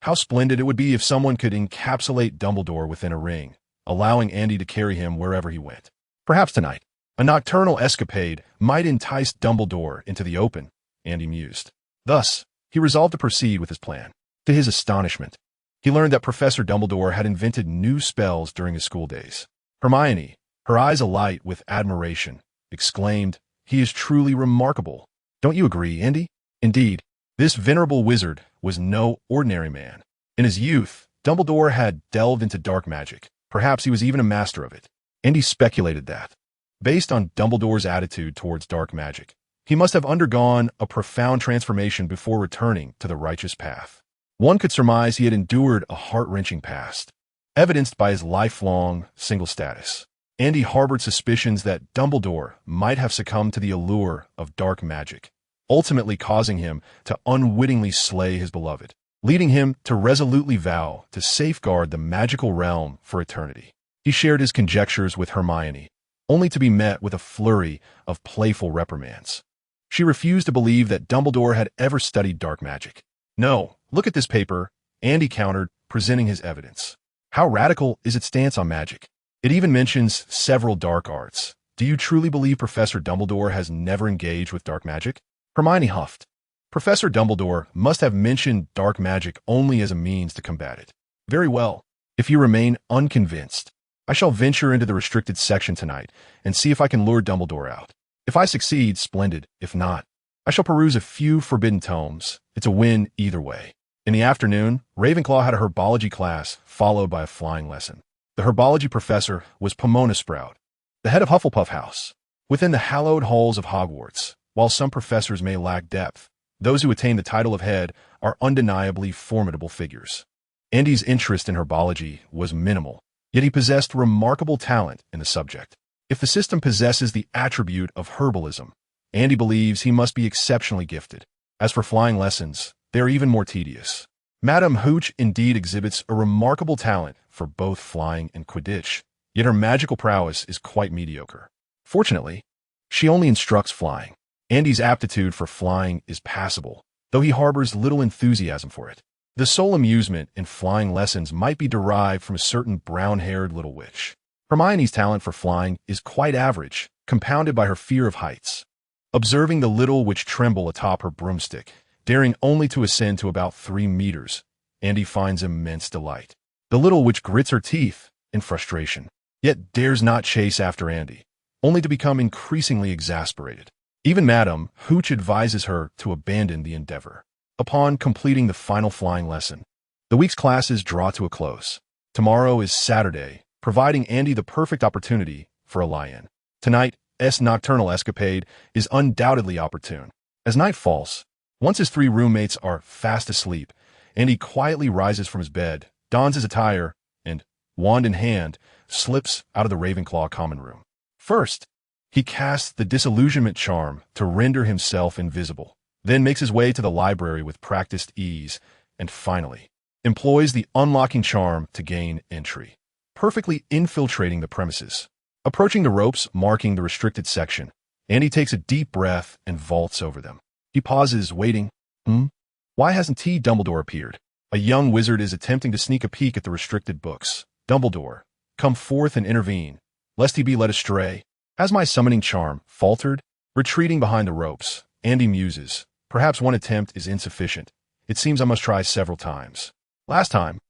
A: How splendid it would be if someone could encapsulate Dumbledore within a ring, allowing Andy to carry him wherever he went. Perhaps tonight, a nocturnal escapade might entice Dumbledore into the open, Andy mused. Thus, he resolved to proceed with his plan. To his astonishment, he learned that Professor Dumbledore had invented new spells during his school days. Hermione, her eyes alight with admiration, exclaimed, "He is truly remarkable. Don't you agree, Andy?" Indeed, this venerable wizard was no ordinary man. In his youth, Dumbledore had delved into dark magic. Perhaps he was even a master of it. Andy speculated that, based on Dumbledore's attitude towards dark magic, he must have undergone a profound transformation before returning to the righteous path. One could surmise he had endured a heart-wrenching past, evidenced by his lifelong single status. Andy harbored suspicions that Dumbledore might have succumbed to the allure of dark magic, ultimately causing him to unwittingly slay his beloved, leading him to resolutely vow to safeguard the magical realm for eternity. He shared his conjectures with Hermione, only to be met with a flurry of playful reprimands. She refused to believe that Dumbledore had ever studied dark magic. "No, look at this paper," Andy countered, presenting his evidence. "How radical is its stance on magic? It even mentions several dark arts. Do you truly believe Professor Dumbledore has never engaged with dark magic?" Hermione huffed. Professor Dumbledore must have mentioned dark magic only as a means to combat it. "Very well. If you remain unconvinced, I shall venture into the restricted section tonight and see if I can lure Dumbledore out. If I succeed, splendid. If not, I shall peruse a few forbidden tomes. It's a win either way." In the afternoon, Ravenclaw had a herbology class, followed by a flying lesson. The herbology professor was Pomona Sprout, the head of Hufflepuff House. Within the hallowed halls of Hogwarts, while some professors may lack depth, those who attain the title of head are undeniably formidable figures. Andy's interest in herbology was minimal, yet he possessed remarkable talent in the subject. If the system possesses the attribute of herbalism, Andy believes he must be exceptionally gifted. As for flying lessons, they are even more tedious. Madame Hooch indeed exhibits a remarkable talent for both flying and Quidditch, yet her magical prowess is quite mediocre. Fortunately, she only instructs flying. Andy's aptitude for flying is passable, though he harbors little enthusiasm for it. The sole amusement in flying lessons might be derived from a certain brown-haired little witch. Hermione's talent for flying is quite average, compounded by her fear of heights. Observing the little witch tremble atop her broomstick, daring only to ascend to about 3 meters, Andy finds immense delight. The little witch grits her teeth in frustration, yet dares not chase after Andy, only to become increasingly exasperated. Even Madame Hooch advises her to abandon the endeavor. Upon completing the final flying lesson, the week's classes draw to a close. Tomorrow is Saturday, providing Andy the perfect opportunity for a lie-in. Tonight's nocturnal escapade is undoubtedly opportune. As night falls, once his 3 roommates are fast asleep, Andy quietly rises from his bed, dons his attire, and, wand in hand, slips out of the Ravenclaw common room. First, he casts the disillusionment charm to render himself invisible, then makes his way to the library with practiced ease, and finally, employs the unlocking charm to gain entry, perfectly infiltrating the premises. Approaching the ropes marking the restricted section, Andy takes a deep breath and vaults over them. He pauses, waiting. Why hasn't Tthe Dumbledore appeared? A young wizard is attempting to sneak a peek at the restricted books. Dumbledore, come forth and intervene, lest he be led astray. Has my summoning charm faltered? Retreating behind the ropes, Andy muses. Perhaps one attempt is insufficient. It seems I must try several times. Last time,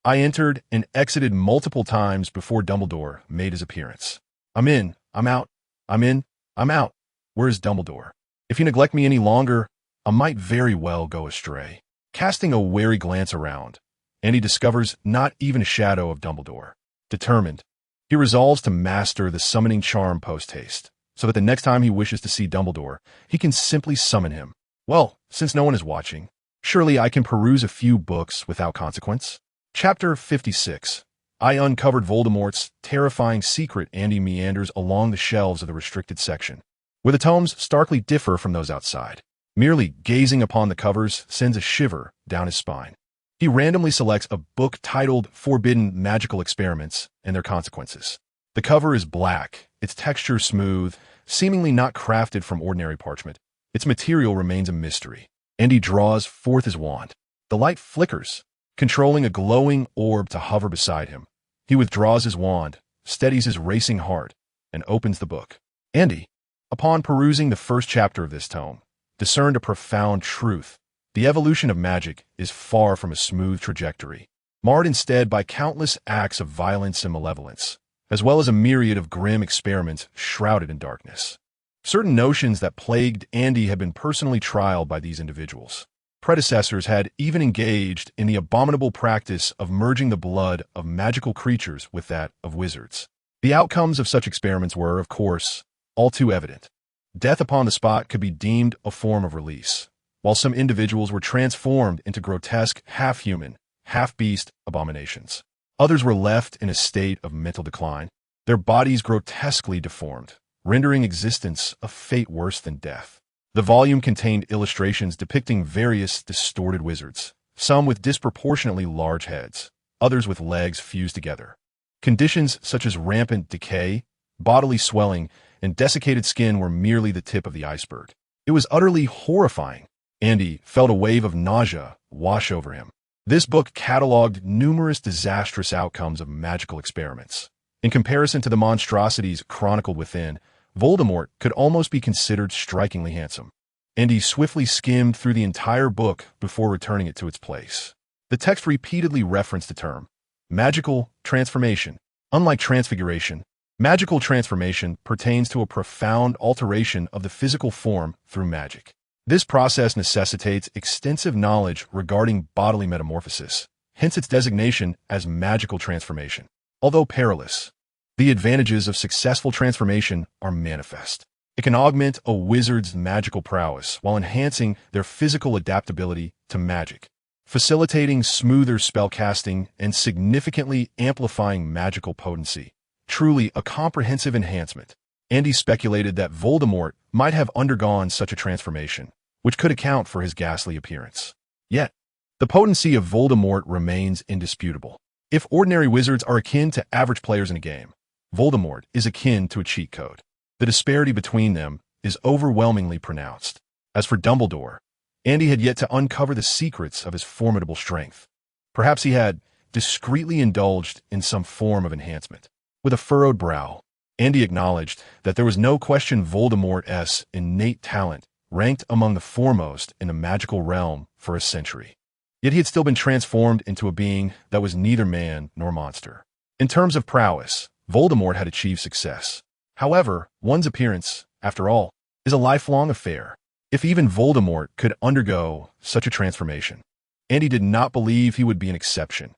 A: I entered and exited multiple times before Dumbledore made his appearance. I'm in, I'm out, I'm in, I'm out. Where is Dumbledore? If you neglect me any longer, I might very well go astray. Casting a wary glance around, Andy discovers not even a shadow of Dumbledore. Determined, he resolves to master the summoning charm post-haste, so that the next time he wishes to see Dumbledore, he can simply summon him. Well, since no one is watching, surely I can peruse a few books without consequence. Chapter 56. I uncovered Voldemort's terrifying secret. Andy meanders along the shelves of the restricted section, where the tomes starkly differ from those outside. Merely gazing upon the covers sends a shiver down his spine. He randomly selects a book titled Forbidden Magical Experiments and Their Consequences. The cover is black, its texture smooth, seemingly not crafted from ordinary parchment. Its material remains a mystery. Andy draws forth his wand. The light flickers, controlling a glowing orb to hover beside him. He withdraws his wand, steadies his racing heart, and opens the book. Andy, upon perusing the first chapter of this tome, discerned a profound truth. The evolution of magic is far from a smooth trajectory, marred instead by countless acts of violence and malevolence, as well as a myriad of grim experiments shrouded in darkness. Certain notions that plagued Andy had been personally trialed by these individuals. Predecessors had even engaged in the abominable practice of merging the blood of magical creatures with that of wizards. The outcomes of such experiments were, of course, all too evident. Death upon the spot could be deemed a form of release, while some individuals were transformed into grotesque, half-human, half-beast abominations. Others were left in a state of mental decline, their bodies grotesquely deformed, rendering existence a fate worse than death. The volume contained illustrations depicting various distorted wizards, some with disproportionately large heads, others with legs fused together. Conditions such as rampant decay, bodily swelling, and desiccated skin were merely the tip of the iceberg. It was utterly horrifying. Andy felt a wave of nausea wash over him. This book cataloged numerous disastrous outcomes of magical experiments. In comparison to the monstrosities chronicled within, Voldemort could almost be considered strikingly handsome. Andy swiftly skimmed through the entire book before returning it to its place. The text repeatedly referenced the term magical transformation. Unlike transfiguration, magical transformation pertains to a profound alteration of the physical form through magic. This process necessitates extensive knowledge regarding bodily metamorphosis, hence its designation as magical transformation. Although perilous, the advantages of successful transformation are manifest. It can augment a wizard's magical prowess while enhancing their physical adaptability to magic, facilitating smoother spellcasting and significantly amplifying magical potency. Truly a comprehensive enhancement. Andy speculated that Voldemort might have undergone such a transformation, which could account for his ghastly appearance. Yet, the potency of Voldemort remains indisputable. If ordinary wizards are akin to average players in a game, Voldemort is akin to a cheat code. The disparity between them is overwhelmingly pronounced. As for Dumbledore, Andy had yet to uncover the secrets of his formidable strength. Perhaps he had discreetly indulged in some form of enhancement. With a furrowed brow, Andy acknowledged that there was no question Voldemort's innate talent ranked among the foremost in the magical realm for a century. Yet he had still been transformed into a being that was neither man nor monster. In terms of prowess, Voldemort had achieved success. However, one's appearance, after all, is a lifelong affair. If even Voldemort could undergo such a transformation, Andy did not believe he would be an exception,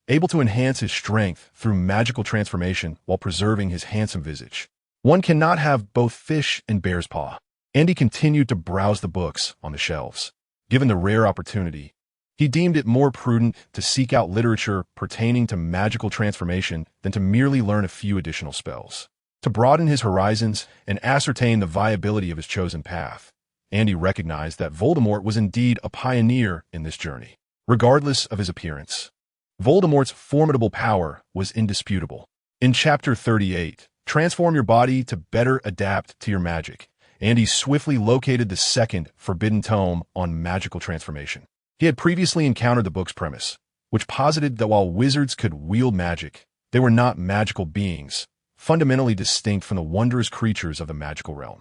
A: able to enhance his strength through magical transformation while preserving his handsome visage. One cannot have both fish and bear's paw. Andy continued to browse the books on the shelves. Given the rare opportunity, he deemed it more prudent to seek out literature pertaining to magical transformation than to merely learn a few additional spells. To broaden his horizons and ascertain the viability of his chosen path, Andy recognized that Voldemort was indeed a pioneer in this journey. Regardless of his appearance, Voldemort's formidable power was indisputable. In Chapter 38, Transform Your Body to Better Adapt to Your Magic, Andy swiftly located the second forbidden tome on magical transformation. He had previously encountered the book's premise, which posited that while wizards could wield magic, they were not magical beings, fundamentally distinct from the wondrous creatures of the magical realm.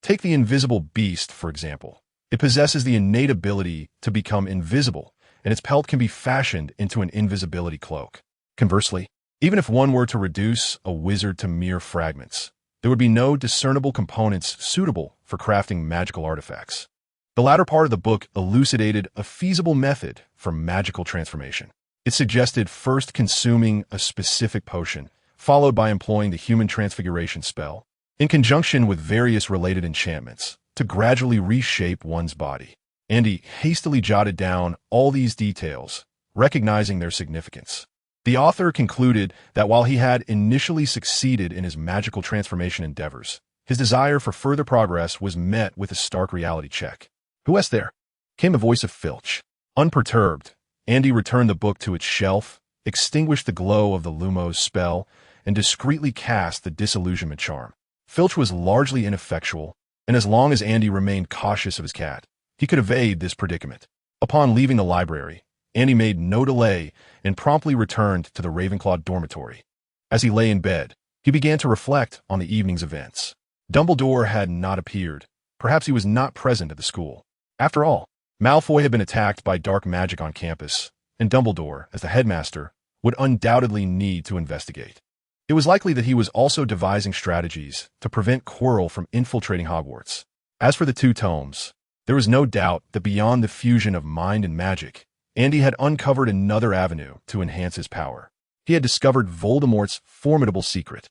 A: Take the invisible beast, for example. It possesses the innate ability to become invisible, and its pelt can be fashioned into an invisibility cloak. Conversely, even if one were to reduce a wizard to mere fragments, there would be no discernible components suitable for crafting magical artifacts. The latter part of the book elucidated a feasible method for magical transformation. It suggested first consuming a specific potion, followed by employing the human transfiguration spell, in conjunction with various related enchantments, to gradually reshape one's body. Andy hastily jotted down all these details, recognizing their significance. The author concluded that while he had initially succeeded in his magical transformation endeavors, his desire for further progress was met with a stark reality check. "Who is there?" came the voice of Filch. Unperturbed, Andy returned the book to its shelf, extinguished the glow of the Lumos spell, and discreetly cast the disillusionment charm. Filch was largely ineffectual, and as long as Andy remained cautious of his cat, he could evade this predicament. Upon leaving the library, Andy made no delay and promptly returned to the Ravenclaw dormitory. As he lay in bed, he began to reflect on the evening's events. Dumbledore had not appeared. Perhaps he was not present at the school. After all, Malfoy had been attacked by dark magic on campus, and Dumbledore, as the headmaster, would undoubtedly need to investigate. It was likely that he was also devising strategies to prevent Quirrell from infiltrating Hogwarts. As for the two tomes, there was no doubt that beyond the fusion of mind and magic, Andy had uncovered another avenue to enhance his power. He had discovered Voldemort's formidable secret.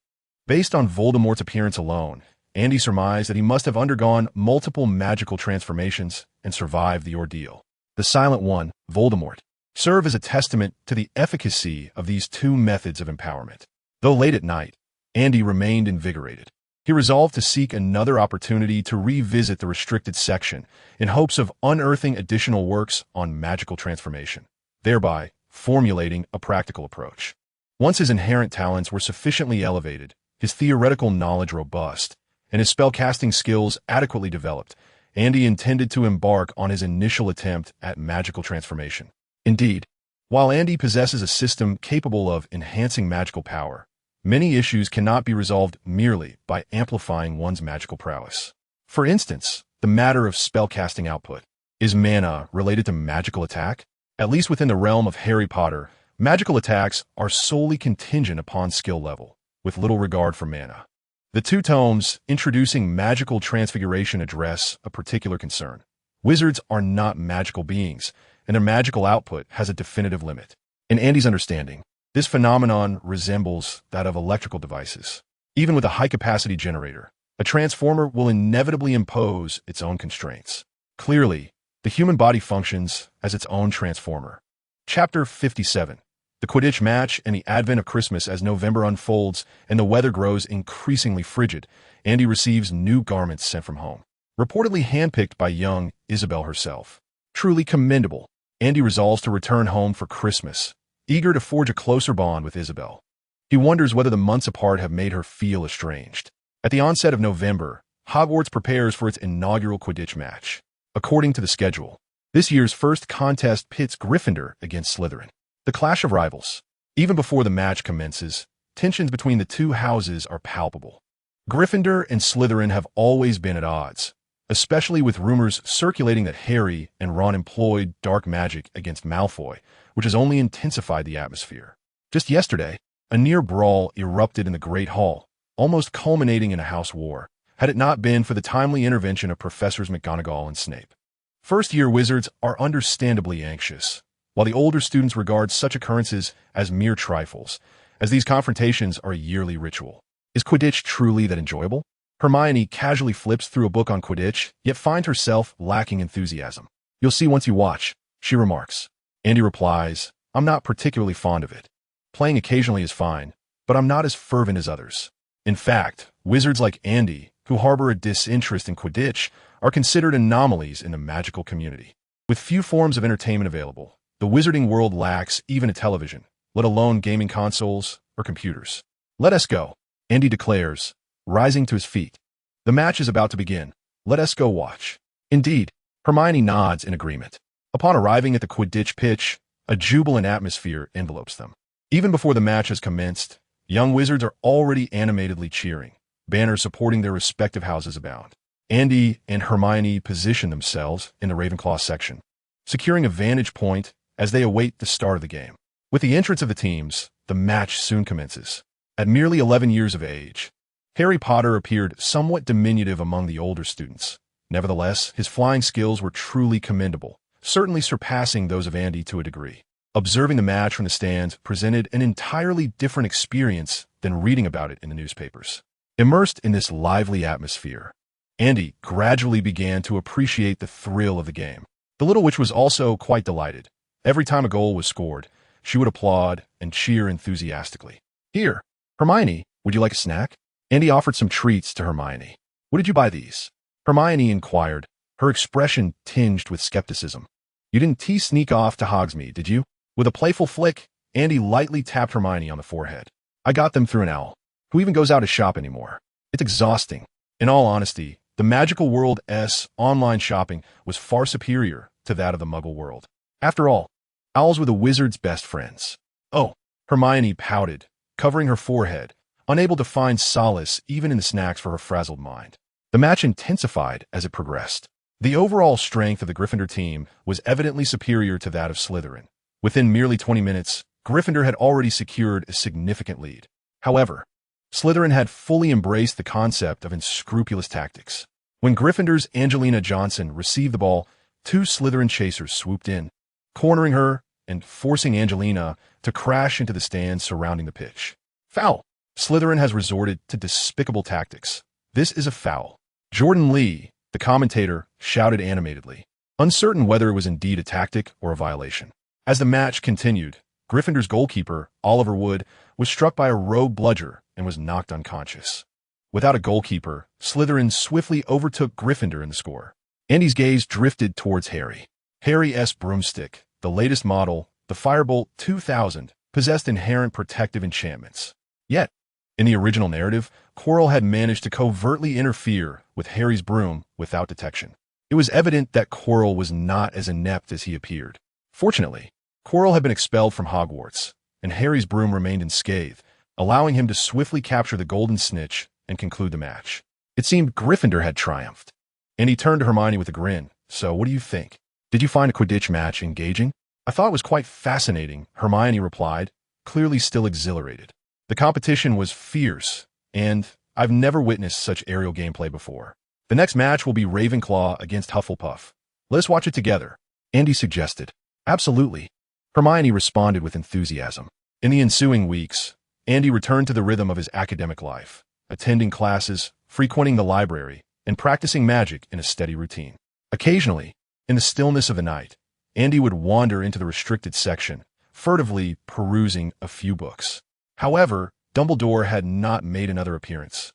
A: Based on Voldemort's appearance alone, Andy surmised that he must have undergone multiple magical transformations and survived the ordeal. The Silent One, Voldemort, served as a testament to the efficacy of these two methods of empowerment. Though late at night, Andy remained invigorated. He resolved to seek another opportunity to revisit the restricted section in hopes of unearthing additional works on magical transformation, thereby formulating a practical approach. Once his inherent talents were sufficiently elevated, his theoretical knowledge robust, and his spellcasting skills adequately developed, Andy intended to embark on his initial attempt at magical transformation. Indeed, while Andy possesses a system capable of enhancing magical power, many issues cannot be resolved merely by amplifying one's magical prowess. For instance, the matter of spellcasting output. Is mana related to magical attack? At least within the realm of Harry Potter, magical attacks are solely contingent upon skill level, with little regard for mana. The two tomes introducing magical transfiguration address a particular concern. Wizards are not magical beings, and their magical output has a definitive limit. In Andy's understanding, this phenomenon resembles that of electrical devices. Even with a high-capacity generator, a transformer will inevitably impose its own constraints. Clearly, the human body functions as its own transformer. Chapter 57. The Quidditch match and the advent of Christmas. As November unfolds and the weather grows increasingly frigid, Andy receives new garments sent from home, reportedly handpicked by young Isabel herself. Truly commendable, Andy resolves to return home for Christmas, eager to forge a closer bond with Isabel. He wonders whether the months apart have made her feel estranged. At the onset of November, Hogwarts prepares for its inaugural Quidditch match. According to the schedule, this year's first contest pits Gryffindor against Slytherin. The clash of rivals. Even before the match commences, tensions between the two houses are palpable. Gryffindor and Slytherin have always been at odds, especially with rumors circulating that Harry and Ron employed dark magic against Malfoy, which has only intensified the atmosphere. Just yesterday, a near brawl erupted in the Great Hall, almost culminating in a house war, had it not been for the timely intervention of Professors McGonagall and Snape. First-year wizards are understandably anxious, while the older students regard such occurrences as mere trifles, as these confrontations are a yearly ritual. Is Quidditch truly that enjoyable? Hermione casually flips through a book on Quidditch, yet finds herself lacking enthusiasm. You'll see once you watch, she remarks. Andy replies, I'm not particularly fond of it. Playing occasionally is fine, but I'm not as fervent as others. In fact, wizards like Andy, who harbor a disinterest in Quidditch, are considered anomalies in the magical community. With few forms of entertainment available, the wizarding world lacks even a television, let alone gaming consoles or computers. Let us go, Andy declares, rising to his feet. The match is about to begin. Let us go watch. Indeed, Hermione nods in agreement. Upon arriving at the Quidditch pitch, a jubilant atmosphere envelopes them. Even before the match has commenced, young wizards are already animatedly cheering, banners supporting their respective houses abound. Andy and Hermione position themselves in the Ravenclaw section, securing a vantage point as they await the start of the game. With the entrance of the teams, the match soon commences. At merely 11 years of age, Harry Potter appeared somewhat diminutive among the older students. Nevertheless, his flying skills were truly commendable, certainly surpassing those of Andy to a degree. Observing the match from the stands presented an entirely different experience than reading about it in the newspapers. Immersed in this lively atmosphere, Andy gradually began to appreciate the thrill of the game. The little witch was also quite delighted. Every time a goal was scored, she would applaud and cheer enthusiastically. Here, Hermione, would you like a snack? Andy offered some treats to Hermione. What did you buy these? Hermione inquired, her expression tinged with skepticism. You didn't sneak off to Hogsmeade, did you? With a playful flick, Andy lightly tapped Hermione on the forehead. I got them through an owl. Who even goes out to shop anymore? It's exhausting. In all honesty, the magical world's online shopping was far superior to that of the Muggle world. After all, owls were the wizard's best friends. Oh, Hermione pouted, covering her forehead, unable to find solace even in the snacks for her frazzled mind. The match intensified as it progressed. The overall strength of the Gryffindor team was evidently superior to that of Slytherin. Within merely 20 minutes, Gryffindor had already secured a significant lead. However, Slytherin had fully embraced the concept of unscrupulous tactics. When Gryffindor's Angelina Johnson received the ball, two Slytherin chasers swooped in, cornering her and forcing Angelina to crash into the stands surrounding the pitch. Foul! Slytherin has resorted to despicable tactics. This is a foul. Jordan Lee, the commentator, shouted animatedly, uncertain whether it was indeed a tactic or a violation. As the match continued, Gryffindor's goalkeeper, Oliver Wood, was struck by a rogue bludger and was knocked unconscious. Without a goalkeeper, Slytherin swiftly overtook Gryffindor in the score. Andy's gaze drifted towards Harry. Harry's broomstick, the latest model, the Firebolt 2000, possessed inherent protective enchantments. Yet, in the original narrative, Quirrell had managed to covertly interfere with Harry's broom without detection. It was evident that Quirrell was not as inept as he appeared. Fortunately, Quirrell had been expelled from Hogwarts, and Harry's broom remained unscathed, allowing him to swiftly capture the golden snitch and conclude the match. It seemed Gryffindor had triumphed. And he turned to Hermione with a grin. So, what do you think? Did you find a Quidditch match engaging? I thought it was quite fascinating, Hermione replied, clearly still exhilarated. The competition was fierce, and I've never witnessed such aerial gameplay before. The next match will be Ravenclaw against Hufflepuff. Let's watch it together, Andy suggested. Absolutely. Hermione responded with enthusiasm. In the ensuing weeks, Andy returned to the rhythm of his academic life, attending classes, frequenting the library, and practicing magic in a steady routine. Occasionally, in the stillness of the night, Andy would wander into the restricted section, furtively perusing a few books. However, Dumbledore had not made another appearance,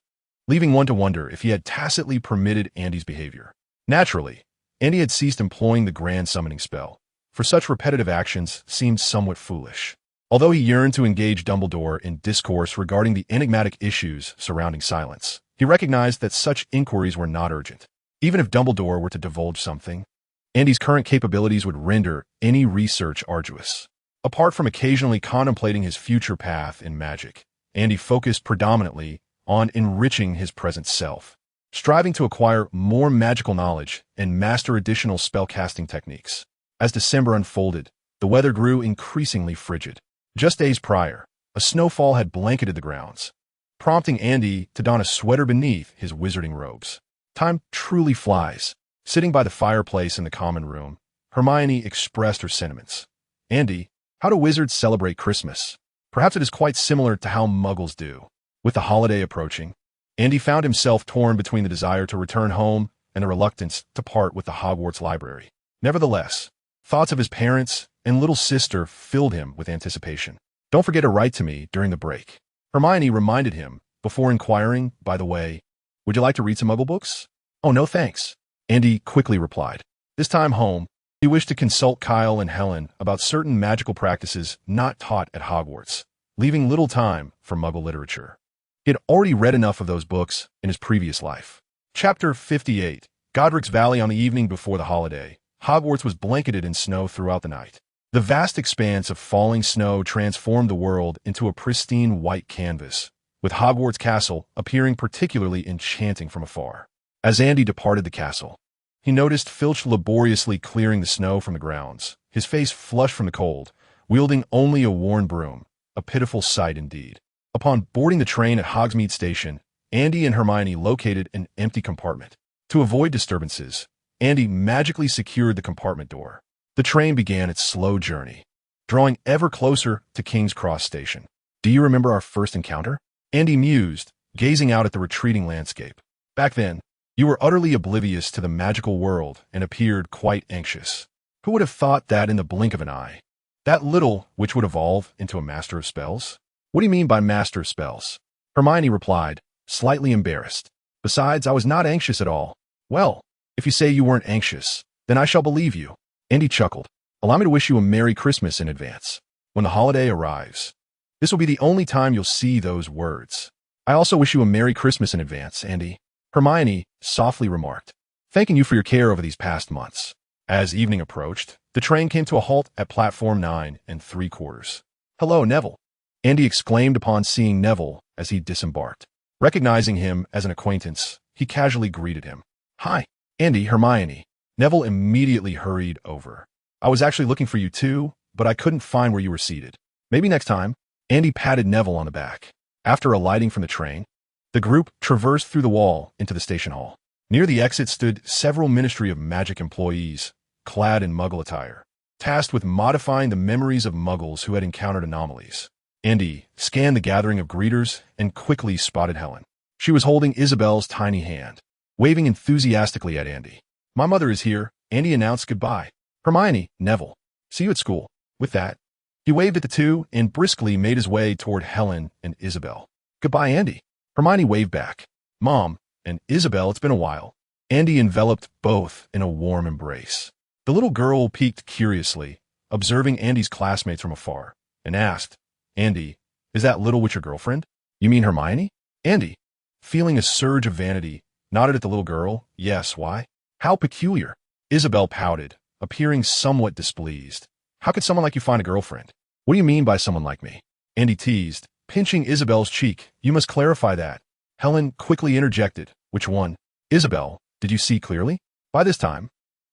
A: leaving one to wonder if he had tacitly permitted Andy's behavior. Naturally, Andy had ceased employing the grand summoning spell, for such repetitive actions seemed somewhat foolish. Although he yearned to engage Dumbledore in discourse regarding the enigmatic issues surrounding silence, he recognized that such inquiries were not urgent. Even if Dumbledore were to divulge something, Andy's current capabilities would render any research arduous. Apart from occasionally contemplating his future path in magic, Andy focused predominantly on enriching his present self, striving to acquire more magical knowledge and master additional spellcasting techniques. As December unfolded, the weather grew increasingly frigid. Just days prior, a snowfall had blanketed the grounds, prompting Andy to don a sweater beneath his wizarding robes. Time truly flies. Sitting by the fireplace in the common room, Hermione expressed her sentiments. Andy, how do wizards celebrate Christmas? Perhaps it is quite similar to how muggles do. With the holiday approaching, Andy found himself torn between the desire to return home and the reluctance to part with the Hogwarts library. Nevertheless, thoughts of his parents and little sister filled him with anticipation. Don't forget to write to me during the break, Hermione reminded him, before inquiring, by the way, would you like to read some Muggle books? Oh, no thanks, Andy quickly replied. This time home, he wished to consult Kyle and Helen about certain magical practices not taught at Hogwarts, leaving little time for Muggle literature. He had already read enough of those books in his previous life. Chapter 58. Godric's Valley. On the evening before the holiday, Hogwarts was blanketed in snow throughout the night. The vast expanse of falling snow transformed the world into a pristine white canvas, with Hogwarts Castle appearing particularly enchanting from afar. As Andy departed the castle, he noticed Filch laboriously clearing the snow from the grounds, his face flushed from the cold, wielding only a worn broom, a pitiful sight indeed. Upon boarding the train at Hogsmeade Station, Andy and Hermione located an empty compartment. To avoid disturbances, Andy magically secured the compartment door. The train began its slow journey, drawing ever closer to King's Cross Station. Do you remember our first encounter? Andy mused, gazing out at the retreating landscape. Back then, you were utterly oblivious to the magical world and appeared quite anxious. Who would have thought that in the blink of an eye? That little which would evolve into a master of spells? What do you mean by master of spells? Hermione replied, slightly embarrassed. Besides, I was not anxious at all. Well, if you say you weren't anxious, then I shall believe you. Andy chuckled. Allow me to wish you a Merry Christmas in advance. When the holiday arrives, this will be the only time you'll see those words. I also wish you a Merry Christmas in advance, Andy, Hermione softly remarked, thanking you for your care over these past months. As evening approached, the train came to a halt at platform 9 3/4. Hello, Neville, Andy exclaimed upon seeing Neville as he disembarked. Recognizing him as an acquaintance, he casually greeted him. Hi, Andy, Hermione. Neville immediately hurried over. I was actually looking for you too, but I couldn't find where you were seated. Maybe next time. Andy patted Neville on the back. After alighting from the train, the group traversed through the wall into the station hall. Near the exit stood several Ministry of Magic employees, clad in Muggle attire, tasked with modifying the memories of Muggles who had encountered anomalies. Andy scanned the gathering of greeters and quickly spotted Helen. She was holding Isabel's tiny hand, waving enthusiastically at Andy. My mother is here, Andy announced goodbye. Hermione, Neville, see you at school. With that, he waved at the two and briskly made his way toward Helen and Isabel. Goodbye, Andy. Hermione waved back. Mom and Isabel, it's been a while. Andy enveloped both in a warm embrace. The little girl peeked curiously, observing Andy's classmates from afar, and asked, Andy, is that little witch your girlfriend? You mean Hermione? Andy, feeling a surge of vanity, nodded at the little girl. Yes, why? How peculiar. Isabel pouted, appearing somewhat displeased. How could someone like you find a girlfriend? What do you mean by someone like me? Andy teased, pinching Isabel's cheek. You must clarify that. Helen quickly interjected. Which one? Isabel, did you see clearly? By this time,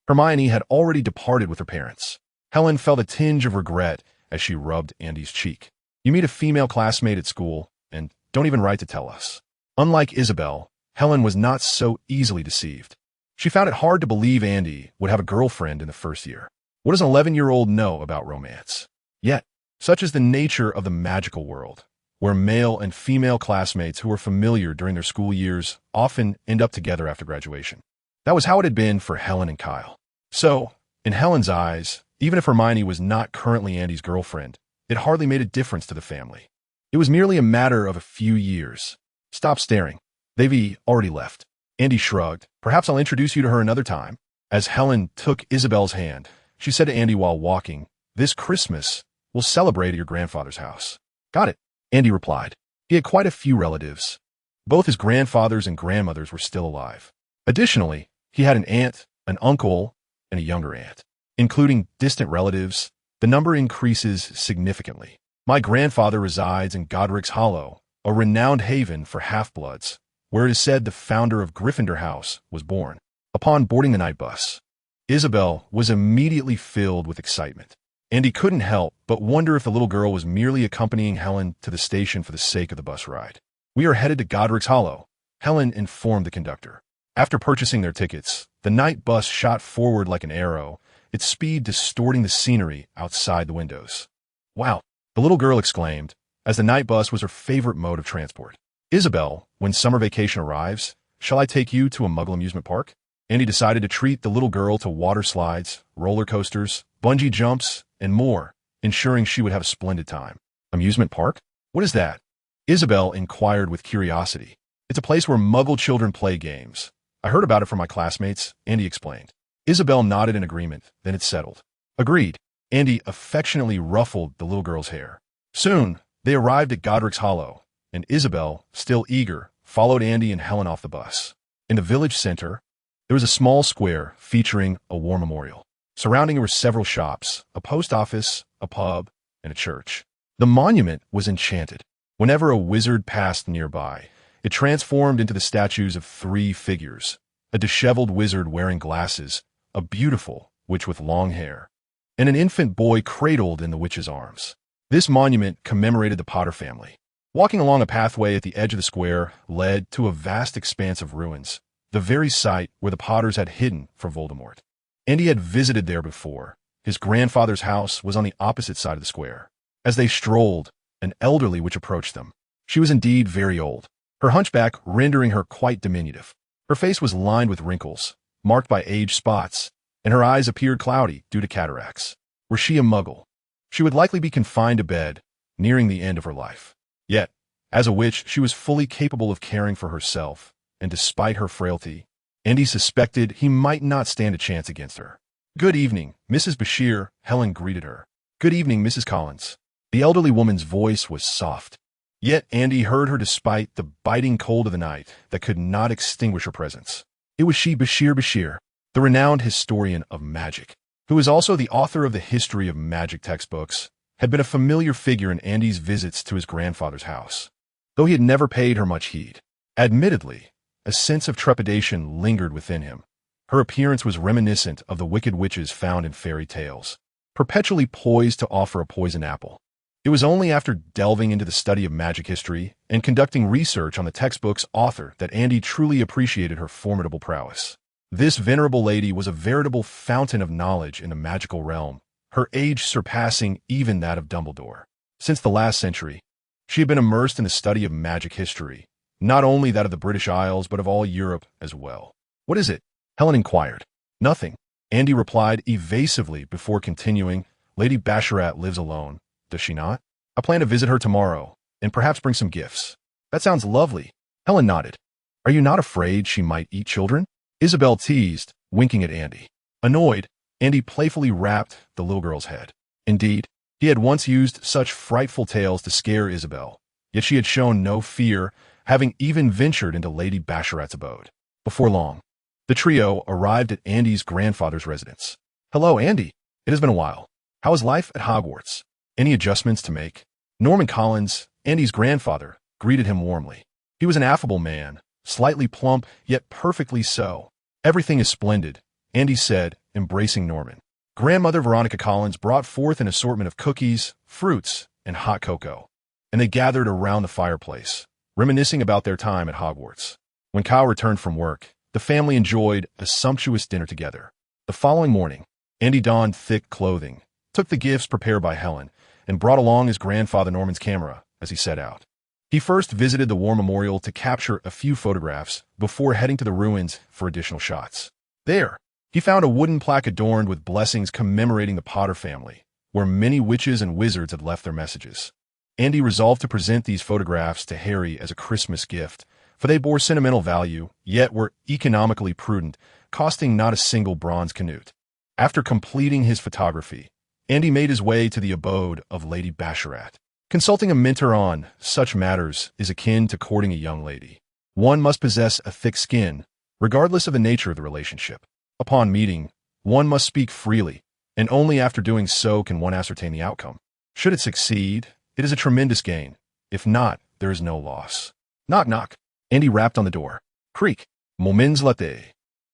A: Hermione had already departed with her parents. Helen felt a tinge of regret as she rubbed Andy's cheek. You meet a female classmate at school, and don't even write to tell us. Unlike Isabel, Helen was not so easily deceived. She found it hard to believe Andy would have a girlfriend in the first year. What does an 11-year-old know about romance? Yet, such is the nature of the magical world, where male and female classmates who were familiar during their school years often end up together after graduation. That was how it had been for Helen and Kyle. So, in Helen's eyes, even if Hermione was not currently Andy's girlfriend, it hardly made a difference to the family. It was merely a matter of a few years. Stop staring. They've already left. Andy shrugged. Perhaps I'll introduce you to her another time. As Helen took Isabel's hand, she said to Andy while walking, This Christmas, we'll celebrate at your grandfather's house. Got it, Andy replied. He had quite a few relatives. Both his grandfathers and grandmothers were still alive. Additionally, he had an aunt, an uncle, and a younger aunt. Including distant relatives, the number increases significantly. My grandfather resides in Godric's Hollow, a renowned haven for half-bloods, where it is said the founder of Gryffindor House was born. Upon boarding the night bus, Isabel was immediately filled with excitement. Andy couldn't help but wonder if the little girl was merely accompanying Helen to the station for the sake of the bus ride. We are headed to Godric's Hollow, Helen informed the conductor. After purchasing their tickets, the night bus shot forward like an arrow, its speed distorting the scenery outside the windows. Wow, the little girl exclaimed, as the night bus was her favorite mode of transport. Isabel, when summer vacation arrives, shall I take you to a Muggle amusement park? Andy decided to treat the little girl to water slides, roller coasters, bungee jumps, and more, ensuring she would have a splendid time. Amusement park? What is that? Isabel inquired with curiosity. It's a place where Muggle children play games. I heard about it from my classmates, Andy explained. Isabel nodded in agreement, then it settled. Agreed. Andy affectionately ruffled the little girl's hair. Soon, they arrived at Godric's Hollow, and Isabel, still eager, followed Andy and Helen off the bus. In the village center, there was a small square featuring a war memorial. Surrounding it were several shops, a post office, a pub, and a church. The monument was enchanted. Whenever a wizard passed nearby, it transformed into the statues of three figures: a disheveled wizard wearing glasses, a beautiful witch with long hair, and an infant boy cradled in the witch's arms. This monument commemorated the Potter family. Walking along a pathway at the edge of the square led to a vast expanse of ruins, the very site where the Potters had hidden from Voldemort. Andy had visited there before. His grandfather's house was on the opposite side of the square. As they strolled, an elderly witch approached them. She was indeed very old, her hunchback rendering her quite diminutive. Her face was lined with wrinkles, marked by age spots, and her eyes appeared cloudy due to cataracts. Were she a Muggle, she would likely be confined to bed, nearing the end of her life. Yet, as a witch, she was fully capable of caring for herself, and despite her frailty, Andy suspected he might not stand a chance against her. Good evening, Mrs. Bashir, Helen greeted her. Good evening, Mrs. Collins. The elderly woman's voice was soft. Yet Andy heard her despite the biting cold of the night that could not extinguish her presence. It was she, Bashir, the renowned historian of magic, who is also the author of the History of Magic textbooks, had been a familiar figure in Andy's visits to his grandfather's house, though he had never paid her much heed. Admittedly, a sense of trepidation lingered within him, Her appearance was reminiscent of the wicked witches found in fairy tales, perpetually poised to offer a poison apple. It was only after delving into the study of magic history and conducting research on the textbook's author that Andy truly appreciated her formidable prowess. This venerable lady was a veritable fountain of knowledge in the magical realm, her age surpassing even that of Dumbledore. Since the last century, she had been immersed in the study of magic history, not only that of the British Isles but of all Europe as well. "What is it?" Helen inquired. "Nothing," Andy replied evasively before continuing. "Lady Basharat lives alone, does she not? I plan to visit her tomorrow, and perhaps bring some gifts." "That sounds lovely." Helen nodded. "Are you not afraid she might eat children?" Isabel teased, winking at Andy. Annoyed, Andy playfully rapped the little girl's head. Indeed, he had once used such frightful tales to scare Isabel, yet she had shown no fear, having even ventured into Lady Basharat's abode. Before long, the trio arrived at Andy's grandfather's residence. "Hello, Andy. It has been a while. How is life at Hogwarts? Any adjustments to make?" Norman Collins, Andy's grandfather, greeted him warmly. He was an affable man, slightly plump, yet perfectly so. "Everything is splendid," Andy said, embracing Norman. Grandmother Veronica Collins brought forth an assortment of cookies, fruits, and hot cocoa, and they gathered around the fireplace, reminiscing about their time at Hogwarts. When Kyle returned from work, the family enjoyed a sumptuous dinner together. The following morning, Andy donned thick clothing, took the gifts prepared by Helen, and brought along his grandfather Norman's camera as he set out. He first visited the War Memorial to capture a few photographs before heading to the ruins for additional shots. There, he found a wooden plaque adorned with blessings commemorating the Potter family, where many witches and wizards had left their messages. Andy resolved to present these photographs to Harry as a Christmas gift, for they bore sentimental value, yet were economically prudent, costing not a single bronze canute. After completing his photography, Andy made his way to the abode of Lady Basharat. Consulting a mentor on such matters is akin to courting a young lady. One must possess a thick skin, regardless of the nature of the relationship. Upon meeting, one must speak freely, and only after doing so can one ascertain the outcome. Should it succeed, it is a tremendous gain. If not, there is no loss. Knock, knock. Andy rapped on the door. Creak. Moments latte.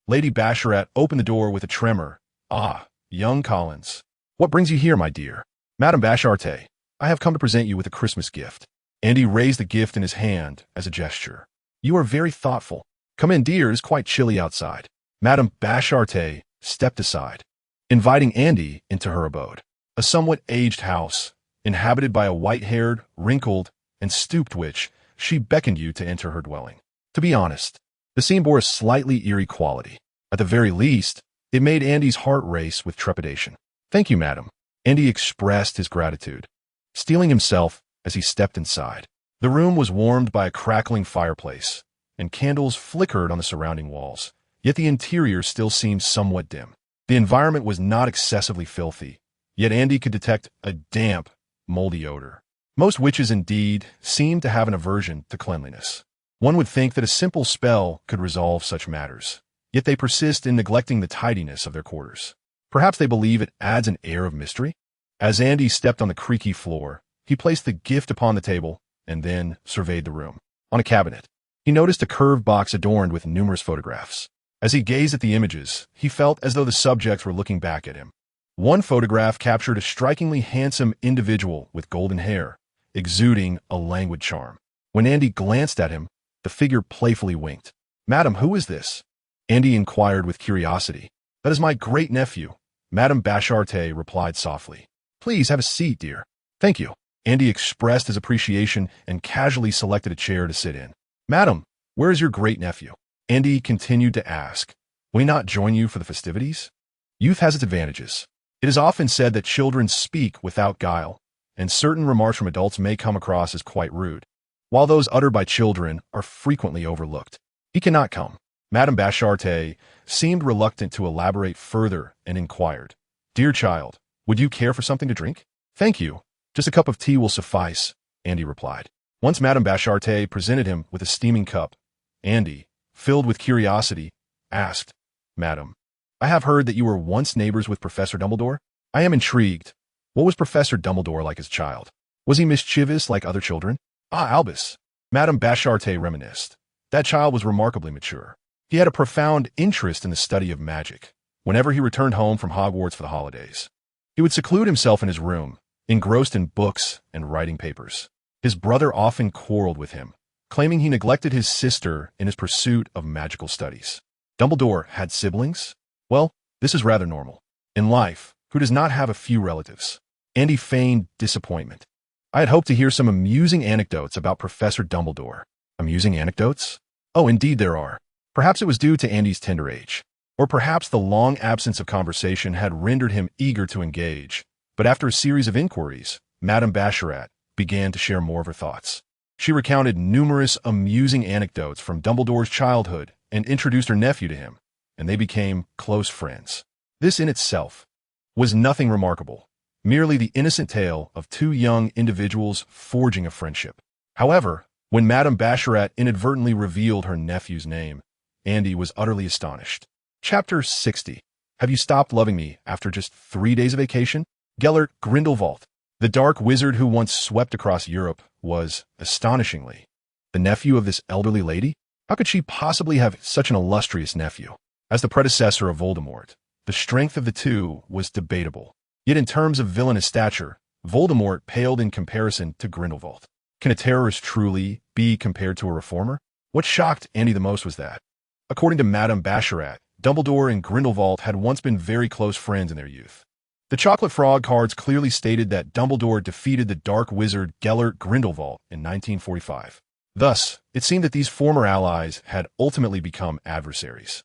A: Lady Basharat opened the door with a tremor. "Ah, young Collins. What brings you here, my dear?" "Madame Basharat, I have come to present you with a Christmas gift." Andy raised the gift in his hand as a gesture. "You are very thoughtful. Come in, dear, it is quite chilly outside." Madame Basharat stepped aside, inviting Andy into her abode. A somewhat aged house, inhabited by a white-haired, wrinkled, and stooped witch, she beckoned you to enter her dwelling. To be honest, the scene bore a slightly eerie quality. At the very least, it made Andy's heart race with trepidation. "Thank you, madam." Andy expressed his gratitude, steeling himself as he stepped inside. The room was warmed by a crackling fireplace, and candles flickered on the surrounding walls, yet the interior still seemed somewhat dim. The environment was not excessively filthy, yet Andy could detect a damp, moldy odor. Most witches, indeed, seem to have an aversion to cleanliness. One would think that a simple spell could resolve such matters, yet they persist in neglecting the tidiness of their quarters. Perhaps they believe it adds an air of mystery? As Andy stepped on the creaky floor, he placed the gift upon the table and then surveyed the room. On a cabinet, he noticed a curved box adorned with numerous photographs. As he gazed at the images, he felt as though the subjects were looking back at him. One photograph captured a strikingly handsome individual with golden hair, exuding a languid charm. When Andy glanced at him, the figure playfully winked. "Madam, who is this?" Andy inquired with curiosity. "That is my great-nephew," Madame Basharat replied softly. "Please have a seat, dear." "Thank you." Andy expressed his appreciation and casually selected a chair to sit in. "Madam, where is your great-nephew?" Andy continued to ask. "Will he not join you for the festivities?" Youth has its advantages. It is often said that children speak without guile, and certain remarks from adults may come across as quite rude, while those uttered by children are frequently overlooked. "He cannot come." Madame Basharat seemed reluctant to elaborate further and inquired, "Dear child, would you care for something to drink?" "Thank you. Just a cup of tea will suffice," Andy replied. Once Madame Basharat presented him with a steaming cup, Andy, filled with curiosity, asked, "Madam, I have heard that you were once neighbors with Professor Dumbledore. I am intrigued. What was Professor Dumbledore like as a child? Was he mischievous like other children?" "Ah, Albus," Madame Basharat reminisced. "That child was remarkably mature. He had a profound interest in the study of magic. Whenever he returned home from Hogwarts for the holidays, he would seclude himself in his room, engrossed in books and writing papers. His brother often quarreled with him, claiming he neglected his sister in his pursuit of magical studies. Dumbledore had siblings? Well, this is rather normal. In life, who does not have a few relatives? Andy feigned disappointment. I had hoped to hear some amusing anecdotes about Professor Dumbledore. Amusing anecdotes? Oh, indeed there are. Perhaps it was due to Andy's tender age. Or perhaps the long absence of conversation had rendered him eager to engage. But after a series of inquiries, Madame Bacherat began to share more of her thoughts. She recounted numerous amusing anecdotes from Dumbledore's childhood and introduced her nephew to him, and they became close friends. This in itself was nothing remarkable, merely the innocent tale of two young individuals forging a friendship. However, when Madame Bacherat inadvertently revealed her nephew's name, Andy was utterly astonished. Chapter 60. Have you stopped loving me after just 3 days of vacation? Gellert Grindelwald, the dark wizard who once swept across Europe, was, astonishingly, the nephew of this elderly lady? How could she possibly have such an illustrious nephew? As the predecessor of Voldemort, the strength of the two was debatable. Yet in terms of villainous stature, Voldemort paled in comparison to Grindelwald. Can a terrorist truly be compared to a reformer? What shocked Andy the most was that, according to Madame Bacherat, Dumbledore and Grindelwald had once been very close friends in their youth. The Chocolate Frog cards clearly stated that Dumbledore defeated the dark wizard Gellert Grindelwald in 1945. Thus, it seemed that these former allies had ultimately become adversaries.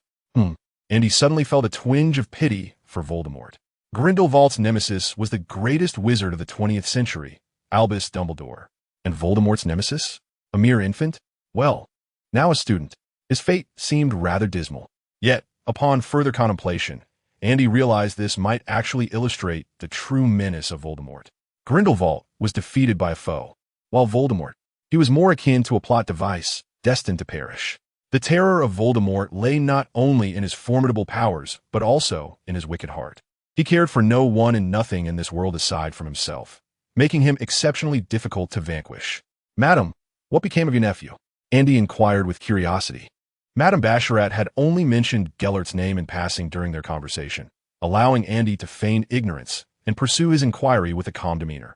A: And he suddenly felt a twinge of pity for Voldemort. Grindelwald's nemesis was the greatest wizard of the 20th century, Albus Dumbledore. And Voldemort's nemesis? A mere infant? Well, now a student. His fate seemed rather dismal. Yet, upon further contemplation, Andy realized this might actually illustrate the true menace of Voldemort. Grindelwald was defeated by a foe, while Voldemort, he was more akin to a plot device, destined to perish. The terror of Voldemort lay not only in his formidable powers, but also in his wicked heart. He cared for no one and nothing in this world aside from himself, making him exceptionally difficult to vanquish. Madam, what became of your nephew? Andy inquired with curiosity. Madame Bacherat had only mentioned Gellert's name in passing during their conversation, allowing Andy to feign ignorance and pursue his inquiry with a calm demeanor.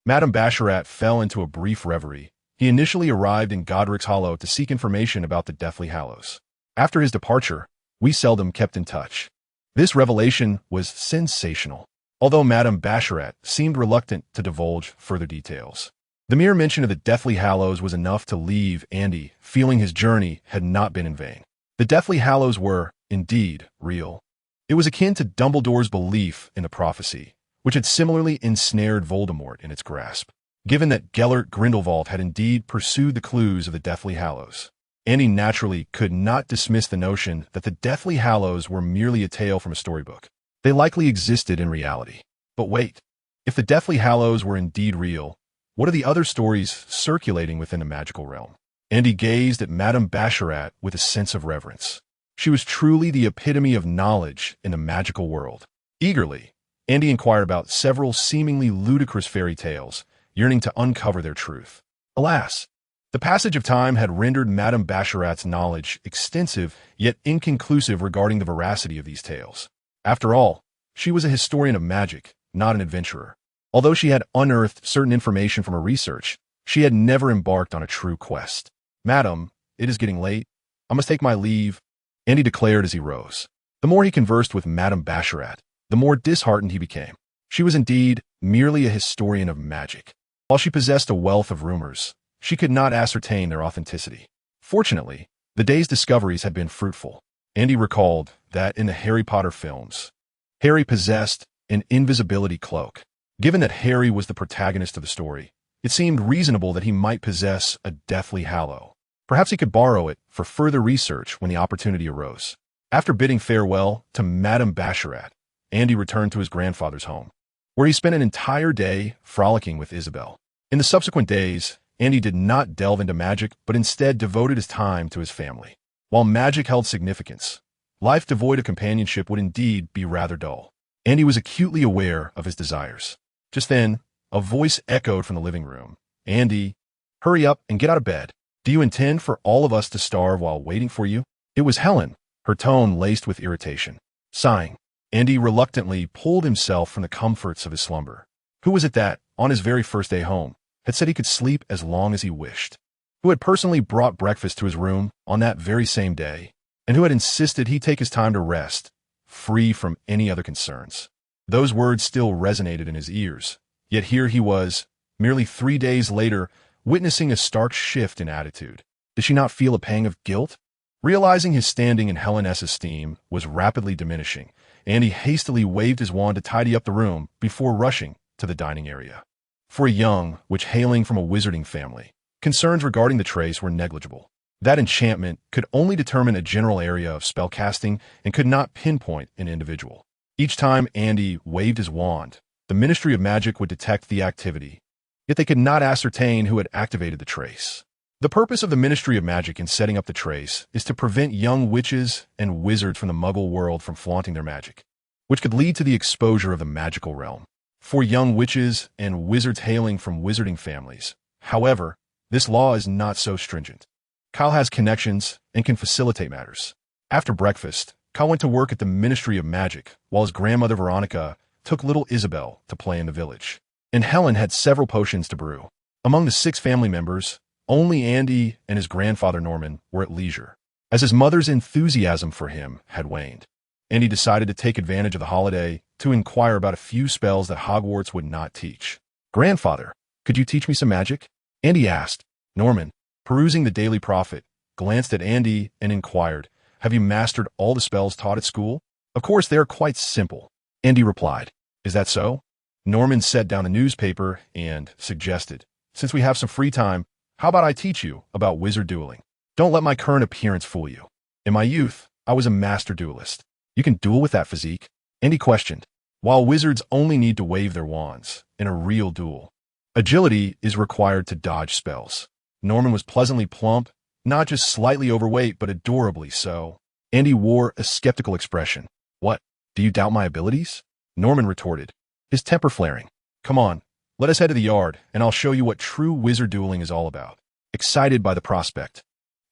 A: Madame Bacherat fell into a brief reverie. He initially arrived in Godric's Hollow to seek information about the Deathly Hallows. After his departure, we seldom kept in touch. This revelation was sensational, although Madame Bacherat seemed reluctant to divulge further details. The mere mention of the Deathly Hallows was enough to leave Andy feeling his journey had not been in vain. The Deathly Hallows were, indeed, real. It was akin to Dumbledore's belief in the prophecy, which had similarly ensnared Voldemort in its grasp. Given that Gellert Grindelwald had indeed pursued the clues of the Deathly Hallows, Andy naturally could not dismiss the notion that the Deathly Hallows were merely a tale from a storybook. They likely existed in reality. But wait, if the Deathly Hallows were indeed real, what are the other stories circulating within the magical realm? Andy gazed at Madame Bacherat with a sense of reverence. She was truly the epitome of knowledge in the magical world. Eagerly, Andy inquired about several seemingly ludicrous fairy tales, yearning to uncover their truth. Alas, the passage of time had rendered Madame Bacherat's knowledge extensive yet inconclusive regarding the veracity of these tales. After all, she was a historian of magic, not an adventurer. Although she had unearthed certain information from her research, she had never embarked on a true quest. Madam, it is getting late. I must take my leave, Andy declared as he rose. The more he conversed with Madame Bacherat, the more disheartened he became. She was indeed merely a historian of magic. While she possessed a wealth of rumors, she could not ascertain their authenticity. Fortunately, the day's discoveries had been fruitful. Andy recalled that in the Harry Potter films, Harry possessed an invisibility cloak. Given that Harry was the protagonist of the story, it seemed reasonable that he might possess a Deathly Hallow. Perhaps he could borrow it for further research when the opportunity arose. After bidding farewell to Madame Bacherat, Andy returned to his grandfather's home, where he spent an entire day frolicking with Isabel. In the subsequent days, Andy did not delve into magic, but instead devoted his time to his family. While magic held significance, life devoid of companionship would indeed be rather dull. Andy was acutely aware of his desires. Just then, a voice echoed from the living room. Andy, hurry up and get out of bed. Do you intend for all of us to starve while waiting for you? It was Helen, her tone laced with irritation. Sighing, Andy reluctantly pulled himself from the comforts of his slumber. Who was it that, on his very first day home, had said he could sleep as long as he wished? Who had personally brought breakfast to his room on that very same day, and who had insisted he take his time to rest, free from any other concerns? Those words still resonated in his ears, yet here he was, merely 3 days later, witnessing a stark shift in attitude. Did she not feel a pang of guilt? Realizing his standing in Helen's esteem was rapidly diminishing, Andy hastily waved his wand to tidy up the room before rushing to the dining area. For a young witch hailing from a wizarding family, concerns regarding the trace were negligible. That enchantment could only determine a general area of spellcasting and could not pinpoint an individual. Each time Andy waved his wand, the Ministry of Magic would detect the activity, yet they could not ascertain who had activated the trace. The purpose of the Ministry of Magic in setting up the trace is to prevent young witches and wizards from the Muggle world from flaunting their magic, which could lead to the exposure of the magical realm. For young witches and wizards hailing from wizarding families, however, this law is not so stringent. Kyle has connections and can facilitate matters. After breakfast, Kyle went to work at the Ministry of Magic, while his grandmother Veronica took little Isabel to play in the village. And Helen had several potions to brew. Among the 6 family members, only Andy and his grandfather Norman were at leisure, as his mother's enthusiasm for him had waned. Andy decided to take advantage of the holiday to inquire about a few spells that Hogwarts would not teach. "Grandfather, could you teach me some magic?" Andy asked. Norman, perusing the Daily Prophet, glanced at Andy and inquired, "Have you mastered all the spells taught at school?" "Of course, they are quite simple," Andy replied. "Is that so?" Norman set down a newspaper and suggested, "Since we have some free time, how about I teach you about wizard dueling? Don't let my current appearance fool you. In my youth, I was a master duelist." "You can duel with that physique?" Andy questioned. While wizards only need to wave their wands in a real duel, agility is required to dodge spells. Norman was pleasantly plump, not just slightly overweight, but adorably so. Andy wore a skeptical expression. "What, do you doubt my abilities?" Norman retorted, his temper flaring. "Come on, let us head to the yard, and I'll show you what true wizard dueling is all about." Excited by the prospect,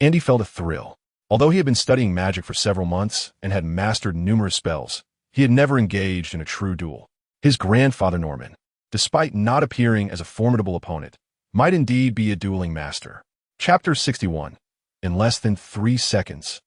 A: Andy felt a thrill. Although he had been studying magic for several months and had mastered numerous spells, he had never engaged in a true duel. His grandfather Norman, despite not appearing as a formidable opponent, might indeed be a dueling master. Chapter 61. In less than 3 seconds,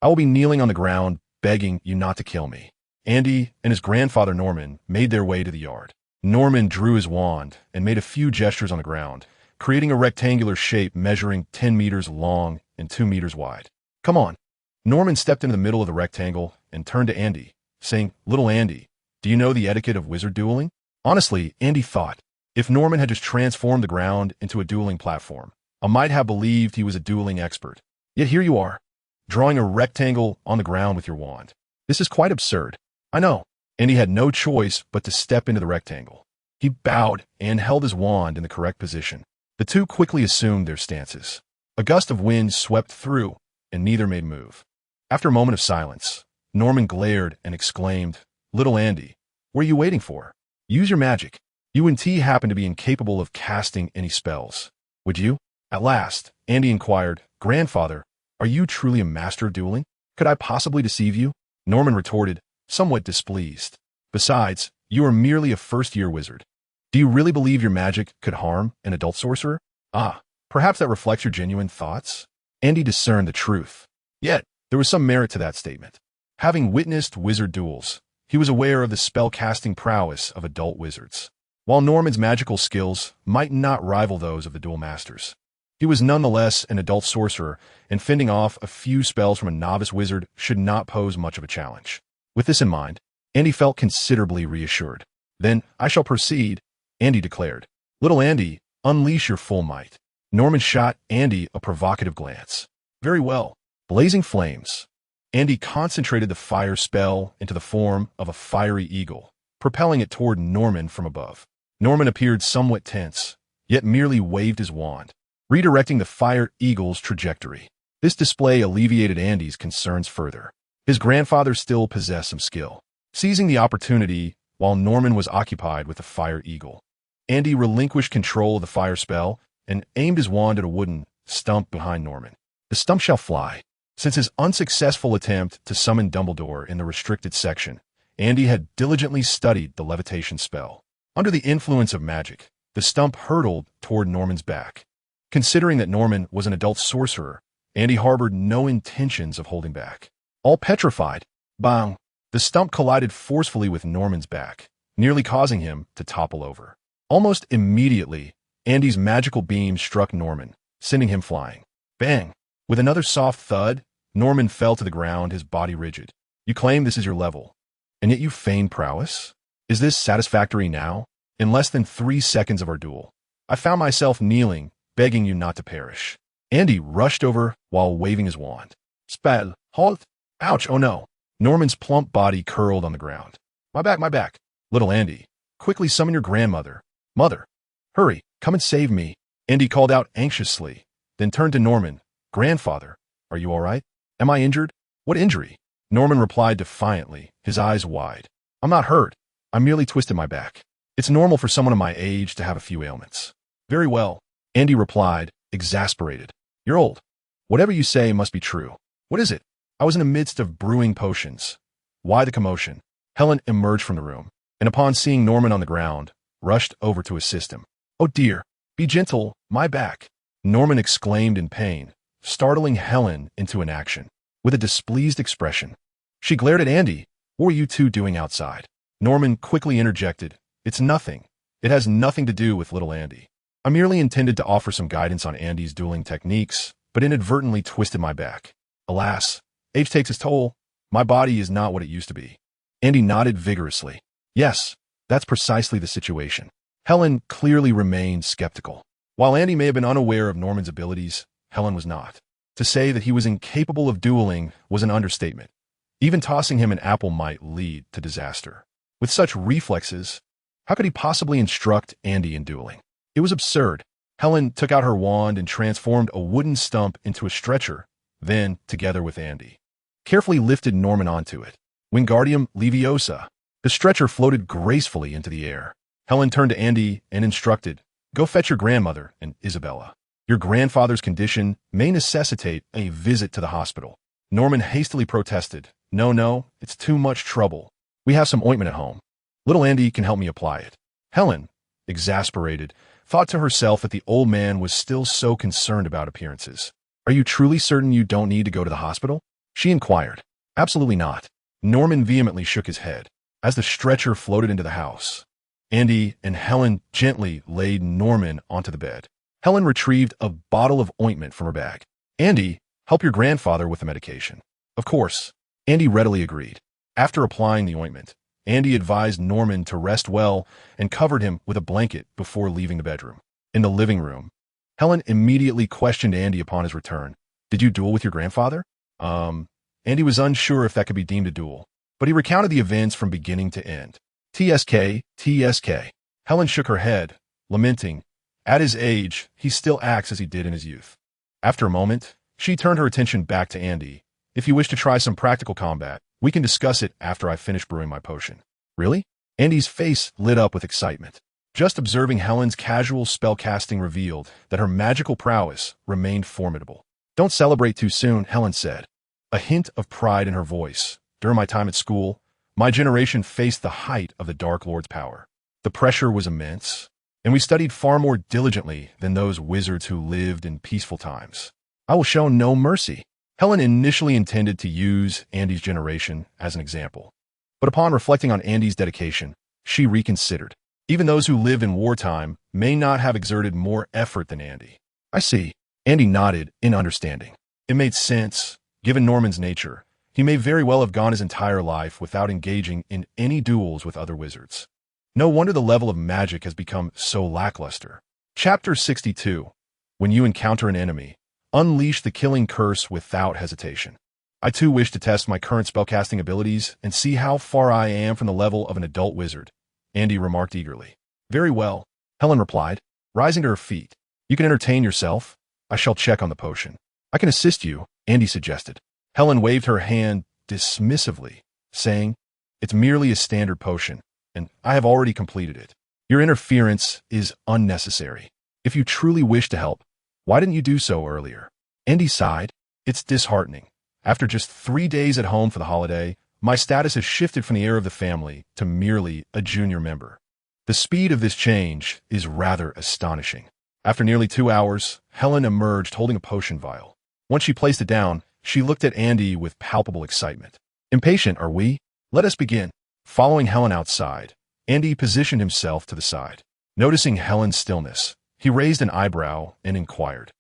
A: I will be kneeling on the ground, begging you not to kill me. Andy and his grandfather Norman made their way to the yard. Norman drew his wand and made a few gestures on the ground, creating a rectangular shape measuring 10 meters long and 2 meters wide. "Come on." Norman stepped into the middle of the rectangle and turned to Andy, saying, "Little Andy, do you know the etiquette of wizard dueling?" Honestly, Andy thought, if Norman had just transformed the ground into a dueling platform, I might have believed he was a dueling expert. Yet here you are, drawing a rectangle on the ground with your wand. This is quite absurd. I know. Andy had no choice but to step into the rectangle. He bowed and held his wand in the correct position. The two quickly assumed their stances. A gust of wind swept through, and neither made move. After a moment of silence, Norman glared and exclaimed, "Little Andy, what are you waiting for? Use your magic. You and T happen to be incapable of casting any spells. Would you?" At last, Andy inquired, "Grandfather, are you truly a master of dueling? Could I possibly deceive you?" Norman retorted, somewhat displeased. "Besides, you are merely a first-year wizard. Do you really believe your magic could harm an adult sorcerer?" "Ah, perhaps that reflects your genuine thoughts?" Andy discerned the truth. Yet, there was some merit to that statement. Having witnessed wizard duels, he was aware of the spell-casting prowess of adult wizards. While Norman's magical skills might not rival those of the duel masters, he was nonetheless an adult sorcerer, and fending off a few spells from a novice wizard should not pose much of a challenge. With this in mind, Andy felt considerably reassured. "Then I shall proceed," Andy declared. "Little Andy, unleash your full might." Norman shot Andy a provocative glance. "Very well." Blazing flames. Andy concentrated the fire spell into the form of a fiery eagle, propelling it toward Norman from above. Norman appeared somewhat tense, yet merely waved his wand, redirecting the fire eagle's trajectory. This display alleviated Andy's concerns further. His grandfather still possessed some skill. Seizing the opportunity while Norman was occupied with the fire eagle, Andy relinquished control of the fire spell and aimed his wand at a wooden stump behind Norman. "The stump shall fly," Since his unsuccessful attempt to summon Dumbledore in the restricted section, Andy had diligently studied the levitation spell. Under the influence of magic, the stump hurtled toward Norman's back. Considering that Norman was an adult sorcerer, Andy harbored no intentions of holding back. All petrified, bang! The stump collided forcefully with Norman's back, nearly causing him to topple over. Almost immediately, Andy's magical beam struck Norman, sending him flying. Bang! With another soft thud, Norman fell to the ground, his body rigid. You claim this is your level, and yet you feign prowess? Is this satisfactory now? In less than 3 seconds of our duel, I found myself kneeling, begging you not to perish. Andy rushed over while waving his wand. Spell, halt! Ouch, oh no! Norman's plump body curled on the ground. My back, my back! Little Andy, quickly summon your grandmother. Mother, hurry, come and save me. Andy called out anxiously, then turned to Norman. Grandfather, are you all right? Am I injured? What injury? Norman replied defiantly, his eyes wide. I'm not hurt. I merely twisted my back. It's normal for someone of my age to have a few ailments. Very well, Andy replied, exasperated. You're old. Whatever you say must be true. What is it? I was in the midst of brewing potions. Why the commotion? Helen emerged from the room, and upon seeing Norman on the ground, rushed over to assist him. Oh dear, be gentle, my back. Norman exclaimed in pain, startling Helen into inaction. With a displeased expression, she glared at Andy. What were you two doing outside? Norman quickly interjected. It's nothing. It has nothing to do with little Andy. I merely intended to offer some guidance on Andy's dueling techniques, but inadvertently twisted my back. Alas, age takes its toll. My body is not what it used to be. Andy nodded vigorously. Yes, that's precisely the situation. Helen clearly remained skeptical. While Andy may have been unaware of Norman's abilities, Helen was not. To say that he was incapable of dueling was an understatement. Even tossing him an apple might lead to disaster. With such reflexes, how could he possibly instruct Andy in dueling? It was absurd. Helen took out her wand and transformed a wooden stump into a stretcher, then, together with Andy, carefully lifted Norman onto it. Wingardium Leviosa. The stretcher floated gracefully into the air. Helen turned to Andy and instructed, Go fetch your grandmother and Isabella. Your grandfather's condition may necessitate a visit to the hospital. Norman hastily protested. No, it's too much trouble. We have some ointment at home. Little Andy can help me apply it. Helen, exasperated, thought to herself that the old man was still so concerned about appearances. Are you truly certain you don't need to go to the hospital? She inquired. Absolutely not. Norman vehemently shook his head. As the stretcher floated into the house, Andy and Helen gently laid Norman onto the bed. Helen retrieved a bottle of ointment from her bag. Andy, help your grandfather with the medication. Of course. Andy readily agreed. After applying the ointment, Andy advised Norman to rest well and covered him with a blanket before leaving the bedroom. In the living room, Helen immediately questioned Andy upon his return. Did you duel with your grandfather? Andy was unsure if that could be deemed a duel, but he recounted the events from beginning to end. TSK. Helen shook her head, lamenting, at his age, he still acts as he did in his youth. After a moment, she turned her attention back to Andy. If you wish to try some practical combat, we can discuss it after I finish brewing my potion. Really? Andy's face lit up with excitement. Just observing Helen's casual spellcasting revealed that her magical prowess remained formidable. Don't celebrate too soon, Helen said, a hint of pride in her voice. During my time at school, my generation faced the height of the Dark Lord's power. The pressure was immense, and we studied far more diligently than those wizards who lived in peaceful times. I will show no mercy. Helen initially intended to use Andy's generation as an example, but upon reflecting on Andy's dedication, she reconsidered. Even those who lived in wartime may not have exerted more effort than Andy. I see. Andy nodded in understanding. It made sense. Given Norman's nature, he may very well have gone his entire life without engaging in any duels with other wizards. No wonder the level of magic has become so lackluster. Chapter 62. When you encounter an enemy, unleash the killing curse without hesitation. I too wish to test my current spellcasting abilities and see how far I am from the level of an adult wizard, Andy remarked eagerly. Very well, Helen replied, rising to her feet. You can entertain yourself. I shall check on the potion. I can assist you, Andy suggested. Helen waved her hand dismissively, saying, It's merely a standard potion, and I have already completed it. Your interference is unnecessary. If you truly wish to help, why didn't you do so earlier? Andy sighed. It's disheartening. After just 3 days at home for the holiday, my status has shifted from the heir of the family to merely a junior member. The speed of this change is rather astonishing. After nearly 2 hours, Helen emerged holding a potion vial. Once she placed it down, she looked at Andy with palpable excitement. Impatient, are we? Let us begin. Following Helen outside, Andy positioned himself to the side. Noticing Helen's stillness, he raised an eyebrow and inquired,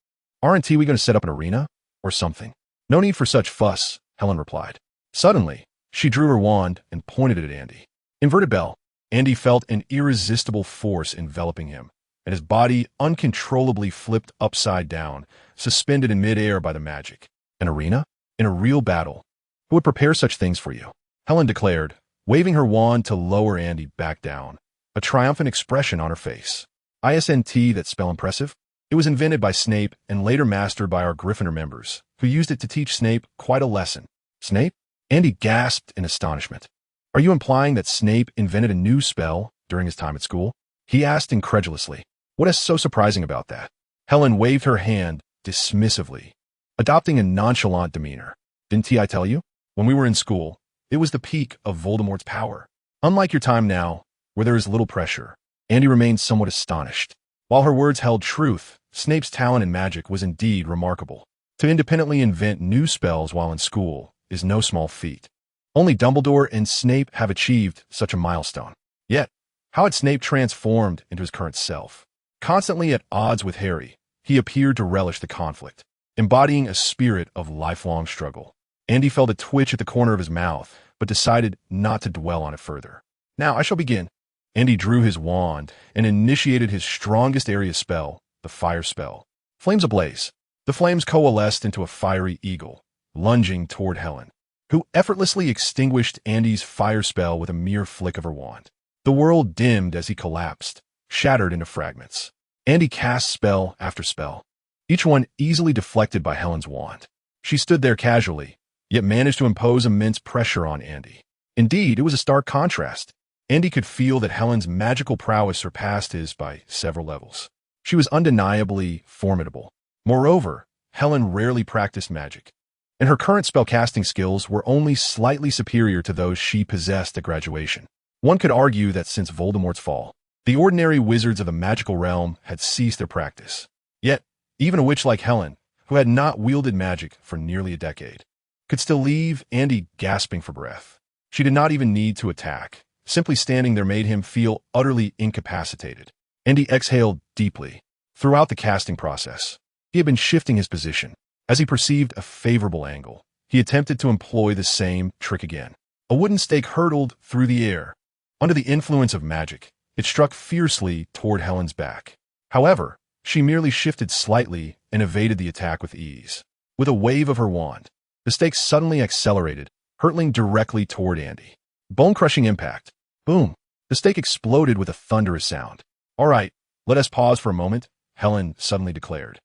A: "Aren't we going to set up an arena? Or something?" "No need for such fuss," Helen replied. Suddenly, she drew her wand and pointed it at Andy. Inverted bell. Andy felt an irresistible force enveloping him, and his body uncontrollably flipped upside down, suspended in midair by the magic. An arena? In a real battle? Who would prepare such things for you? Helen declared, waving her wand to lower Andy back down, a triumphant expression on her face. Isn't that spell impressive? It was invented by Snape and later mastered by our Gryffindor members, who used it to teach Snape quite a lesson. Snape? Andy gasped in astonishment. Are you implying that Snape invented a new spell during his time at school? He asked incredulously. What is so surprising about that? Helen waved her hand dismissively, adopting a nonchalant demeanor. Didn't I tell you? When we were in school, it was the peak of Voldemort's power. Unlike your time now, where there is little pressure, Andy remained somewhat astonished. While her words held truth, Snape's talent in magic was indeed remarkable. To independently invent new spells while in school is no small feat. Only Dumbledore and Snape have achieved such a milestone. Yet, how had Snape transformed into his current self? Constantly at odds with Harry, he appeared to relish the conflict, embodying a spirit of lifelong struggle. Andy felt a twitch at the corner of his mouth, but decided not to dwell on it further. Now I shall begin. Andy drew his wand and initiated his strongest area spell, the fire spell. Flames ablaze. The flames coalesced into a fiery eagle, lunging toward Helen, who effortlessly extinguished Andy's fire spell with a mere flick of her wand. The world dimmed as he collapsed, shattered into fragments. Andy cast spell after spell, each one easily deflected by Helen's wand. She stood there casually, yet managed to impose immense pressure on Andy. Indeed, it was a stark contrast. Andy could feel that Helen's magical prowess surpassed his by several levels. She was undeniably formidable. Moreover, Helen rarely practiced magic, and her current spellcasting skills were only slightly superior to those she possessed at graduation. One could argue that since Voldemort's fall, the ordinary wizards of the magical realm had ceased their practice. Yet, even a witch like Helen, who had not wielded magic for nearly a decade, could still leave Andy gasping for breath. She did not even need to attack. Simply standing there made him feel utterly incapacitated. Andy exhaled deeply. Throughout the casting process, he had been shifting his position. As he perceived a favorable angle, he attempted to employ the same trick again. A wooden stake hurtled through the air. Under the influence of magic, it struck fiercely toward Helen's back. However, she merely shifted slightly and evaded the attack with ease. With a wave of her wand, the stake suddenly accelerated, hurtling directly toward Andy. Bone-crushing impact. Boom. The stake exploded with a thunderous sound. All right, let us pause for a moment, Helen suddenly declared.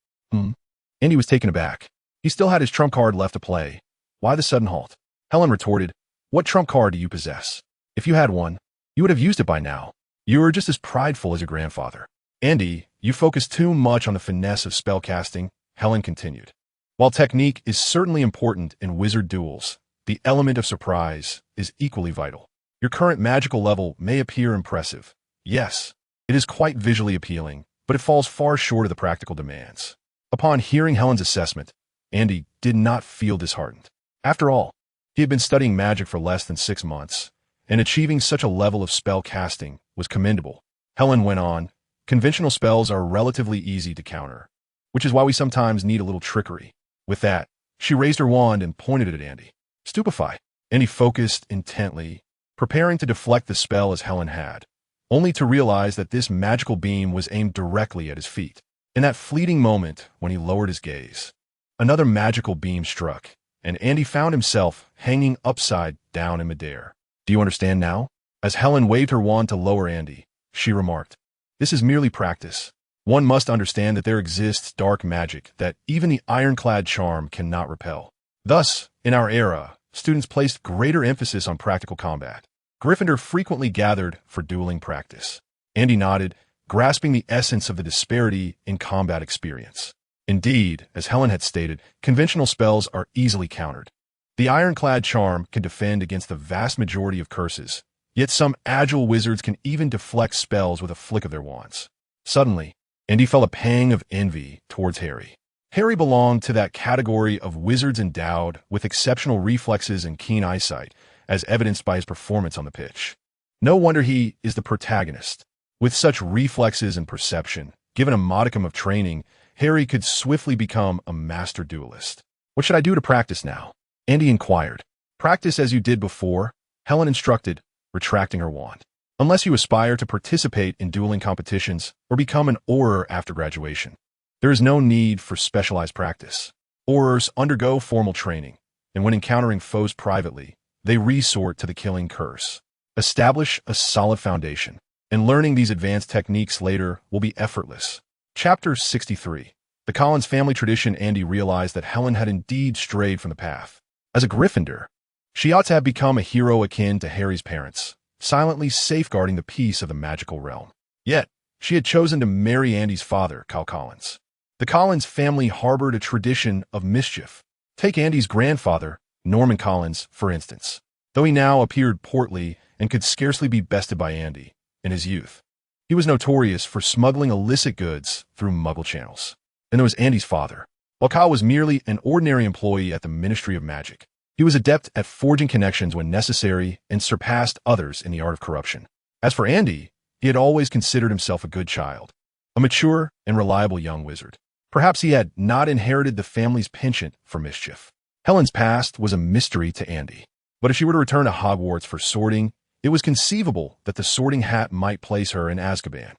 A: Andy was taken aback. He still had his trump card left to play. Why the sudden halt? Helen retorted, what trump card do you possess? If you had one, you would have used it by now. You are just as prideful as your grandfather. Andy, you focus too much on the finesse of spellcasting, Helen continued. While technique is certainly important in wizard duels, the element of surprise is equally vital. Your current magical level may appear impressive. Yes, it is quite visually appealing, but it falls far short of the practical demands. Upon hearing Helen's assessment, Andy did not feel disheartened. After all, he had been studying magic for less than 6 months, and achieving such a level of spell casting was commendable. Helen went on, conventional spells are relatively easy to counter, which is why we sometimes need a little trickery. With that, she raised her wand and pointed it at Andy. Stupefy. Andy focused intently, preparing to deflect the spell as Helen had, only to realize that this magical beam was aimed directly at his feet. In that fleeting moment when he lowered his gaze, another magical beam struck, and Andy found himself hanging upside down in midair. Do you understand now? As Helen waved her wand to lower Andy, she remarked, this is merely practice. One must understand that there exists dark magic that even the ironclad charm cannot repel. Thus, in our era, students placed greater emphasis on practical combat. Gryffindor frequently gathered for dueling practice. Andy nodded, grasping the essence of the disparity in combat experience. Indeed, as Helen had stated, conventional spells are easily countered. The ironclad charm can defend against the vast majority of curses, yet some agile wizards can even deflect spells with a flick of their wands. Suddenly, Andy felt a pang of envy towards Harry. Harry belonged to that category of wizards endowed with exceptional reflexes and keen eyesight, as evidenced by his performance on the pitch. No wonder he is the protagonist. With such reflexes and perception, given a modicum of training, Harry could swiftly become a master duelist. What should I do to practice now? Andy inquired. Practice as you did before, Helen instructed, retracting her wand. Unless you aspire to participate in dueling competitions or become an Auror after graduation, there is no need for specialized practice. Aurors undergo formal training, and when encountering foes privately, they resort to the killing curse. Establish a solid foundation, and learning these advanced techniques later will be effortless. Chapter 63. The Collins family tradition. Andy realized that Helen had indeed strayed from the path. As a Gryffindor, she ought to have become a hero akin to Harry's parents, silently safeguarding the peace of the magical realm. Yet, she had chosen to marry Andy's father, Cal Collins. The Collins family harbored a tradition of mischief. Take Andy's grandfather, Norman Collins, for instance. Though he now appeared portly and could scarcely be bested by Andy, in his youth, he was notorious for smuggling illicit goods through Muggle channels. Then there was Andy's father. While Cal was merely an ordinary employee at the Ministry of Magic, he was adept at forging connections when necessary and surpassed others in the art of corruption. As for Andy, he had always considered himself a good child, a mature and reliable young wizard. Perhaps he had not inherited the family's penchant for mischief. Helen's past was a mystery to Andy, but if she were to return to Hogwarts for sorting, it was conceivable that the sorting hat might place her in Azkaban.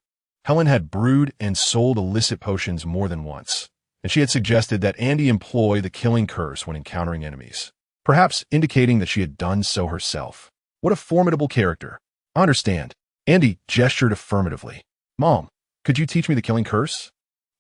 A: Helen had brewed and sold illicit potions more than once, and she had suggested that Andy employ the killing curse when encountering enemies, perhaps indicating that she had done so herself. What a formidable character. I understand. Andy gestured affirmatively. Mom, could you teach me the killing curse?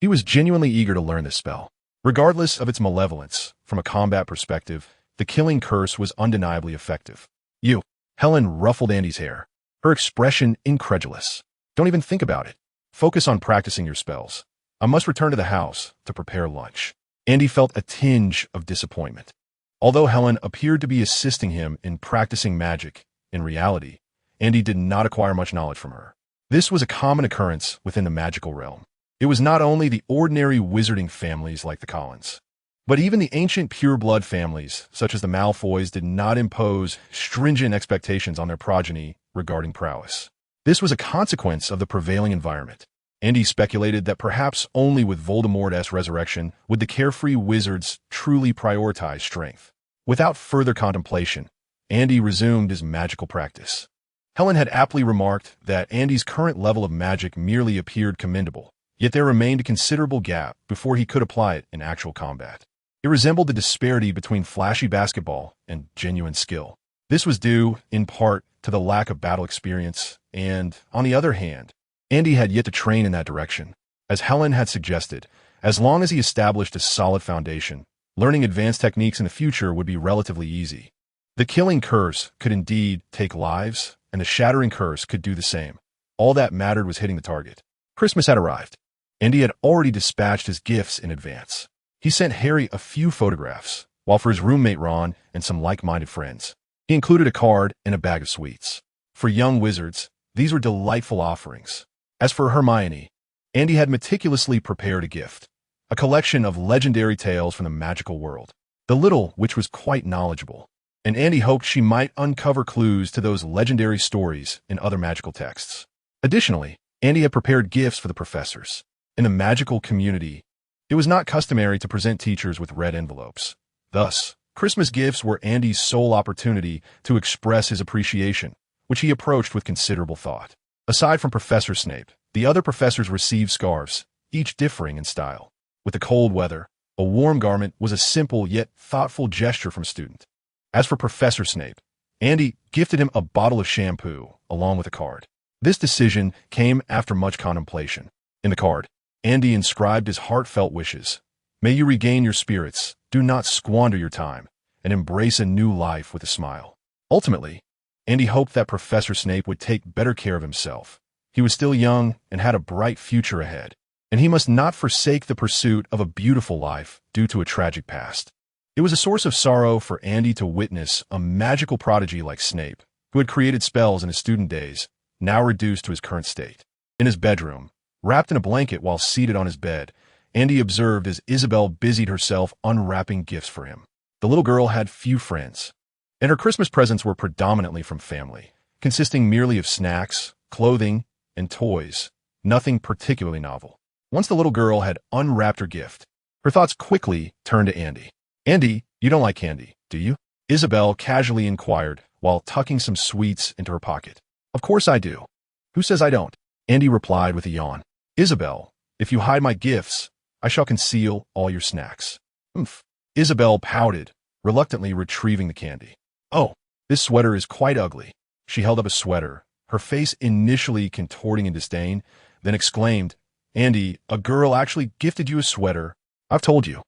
A: He was genuinely eager to learn this spell. Regardless of its malevolence, from a combat perspective, the killing curse was undeniably effective. You. Helen ruffled Andy's hair, her expression incredulous. Don't even think about it. Focus on practicing your spells. I must return to the house to prepare lunch. Andy felt a tinge of disappointment. Although Helen appeared to be assisting him in practicing magic, in reality, Andy did not acquire much knowledge from her. This was a common occurrence within the magical realm. It was not only the ordinary wizarding families like the Collins, but even the ancient pure-blood families, such as the Malfoys, did not impose stringent expectations on their progeny regarding prowess. This was a consequence of the prevailing environment. Andy speculated that perhaps only with Voldemort's resurrection would the carefree wizards truly prioritize strength. Without further contemplation, Andy resumed his magical practice. Helen had aptly remarked that Andy's current level of magic merely appeared commendable, yet there remained a considerable gap before he could apply it in actual combat. It resembled the disparity between flashy basketball and genuine skill. This was due, in part, to the lack of battle experience, and, on the other hand, Andy had yet to train in that direction. As Helen had suggested, as long as he established a solid foundation, learning advanced techniques in the future would be relatively easy. The killing curse could indeed take lives, and the shattering curse could do the same. All that mattered was hitting the target. Christmas had arrived. Andy had already dispatched his gifts in advance. He sent Harry a few photographs, while for his roommate Ron and some like-minded friends, he included a card and a bag of sweets. For young wizards, these were delightful offerings. As for Hermione, Andy had meticulously prepared a gift, a collection of legendary tales from the magical world. The little witch was quite knowledgeable, and Andy hoped she might uncover clues to those legendary stories in other magical texts. Additionally, Andy had prepared gifts for the professors. In the magical community, it was not customary to present teachers with red envelopes. Thus, Christmas gifts were Andy's sole opportunity to express his appreciation, which he approached with considerable thought. Aside from Professor Snape, the other professors received scarves, each differing in style. With the cold weather, a warm garment was a simple yet thoughtful gesture from a student. As for Professor Snape, Andy gifted him a bottle of shampoo along with a card. This decision came after much contemplation. In the card, Andy inscribed his heartfelt wishes. May you regain your spirits, do not squander your time, and embrace a new life with a smile. Ultimately, Andy hoped that Professor Snape would take better care of himself. He was still young and had a bright future ahead, and he must not forsake the pursuit of a beautiful life due to a tragic past. It was a source of sorrow for Andy to witness a magical prodigy like Snape, who had created spells in his student days, now reduced to his current state. In his bedroom, wrapped in a blanket while seated on his bed, Andy observed as Isabel busied herself unwrapping gifts for him. The little girl had few friends, and her Christmas presents were predominantly from family, consisting merely of snacks, clothing, and toys, nothing particularly novel. Once the little girl had unwrapped her gift, her thoughts quickly turned to Andy. "Andy, you don't like candy, do you?" Isabel casually inquired while tucking some sweets into her pocket. "Of course I do. Who says I don't?" Andy replied with a yawn. "Isabel, if you hide my gifts, I shall conceal all your snacks." "Oomph." Isabel pouted, reluctantly retrieving the candy. "Oh, this sweater is quite ugly." She held up a sweater, her face initially contorting in disdain, then exclaimed, "Andy, a girl actually gifted you a sweater. I've told you.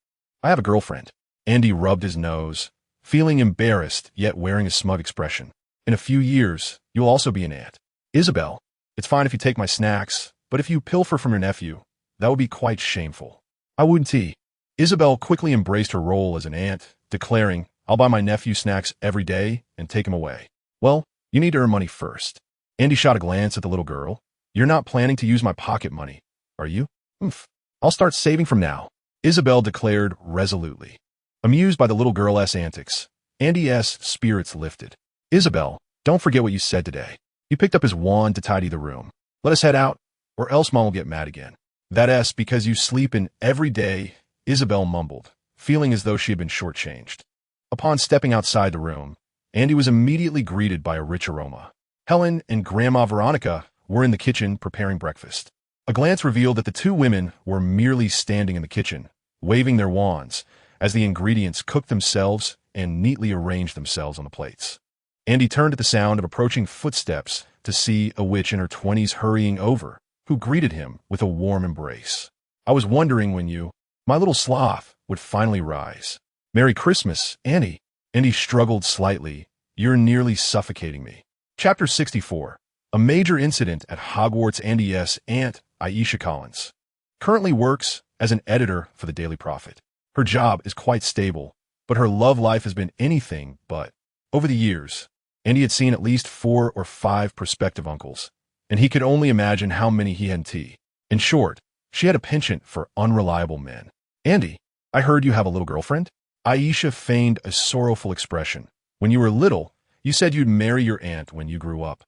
A: I have a girlfriend." Andy rubbed his nose, feeling embarrassed yet wearing a smug expression. "In a few years, you'll also be an aunt." "Isabel, it's fine if you take my snacks, but if you pilfer from your nephew, that would be quite shameful." "I wouldn't." Isabel quickly embraced her role as an aunt, declaring, "I'll buy my nephew snacks every day and take him away." "Well, you need to earn money first." Andy shot a glance at the little girl. "You're not planning to use my pocket money, are you?" "Oomph. I'll start saving from now," Isabel declared resolutely. Amused by the little girl's antics, Andy's spirits lifted. "Isabel, don't forget what you said today." He picked up his wand to tidy the room. "Let us head out, or else Mom will get mad again." "That's because you sleep in every day," Isabel mumbled, feeling as though she had been shortchanged. Upon stepping outside the room, Andy was immediately greeted by a rich aroma. Helen and Grandma Veronica were in the kitchen preparing breakfast. A glance revealed that the two women were merely standing in the kitchen, waving their wands, as the ingredients cooked themselves and neatly arranged themselves on the plates. Andy turned at the sound of approaching footsteps to see a witch in her 20s hurrying over, who greeted him with a warm embrace. "I was wondering when my little sloth, would finally rise." "Merry Christmas, Annie." Andy struggled slightly. "You're nearly suffocating me." Chapter 64. A major incident at Hogwarts. Andy's aunt, Aisha Collins, currently works as an editor for the Daily Prophet. Her job is quite stable, but her love life has been anything but. Over the years, Andy had seen at least 4 or 5 prospective uncles, and he could only imagine how many he hadn't. In short, she had a penchant for unreliable men. "Andy, I heard you have a little girlfriend?" Aisha feigned a sorrowful expression. "When you were little, you said you'd marry your aunt when you grew up.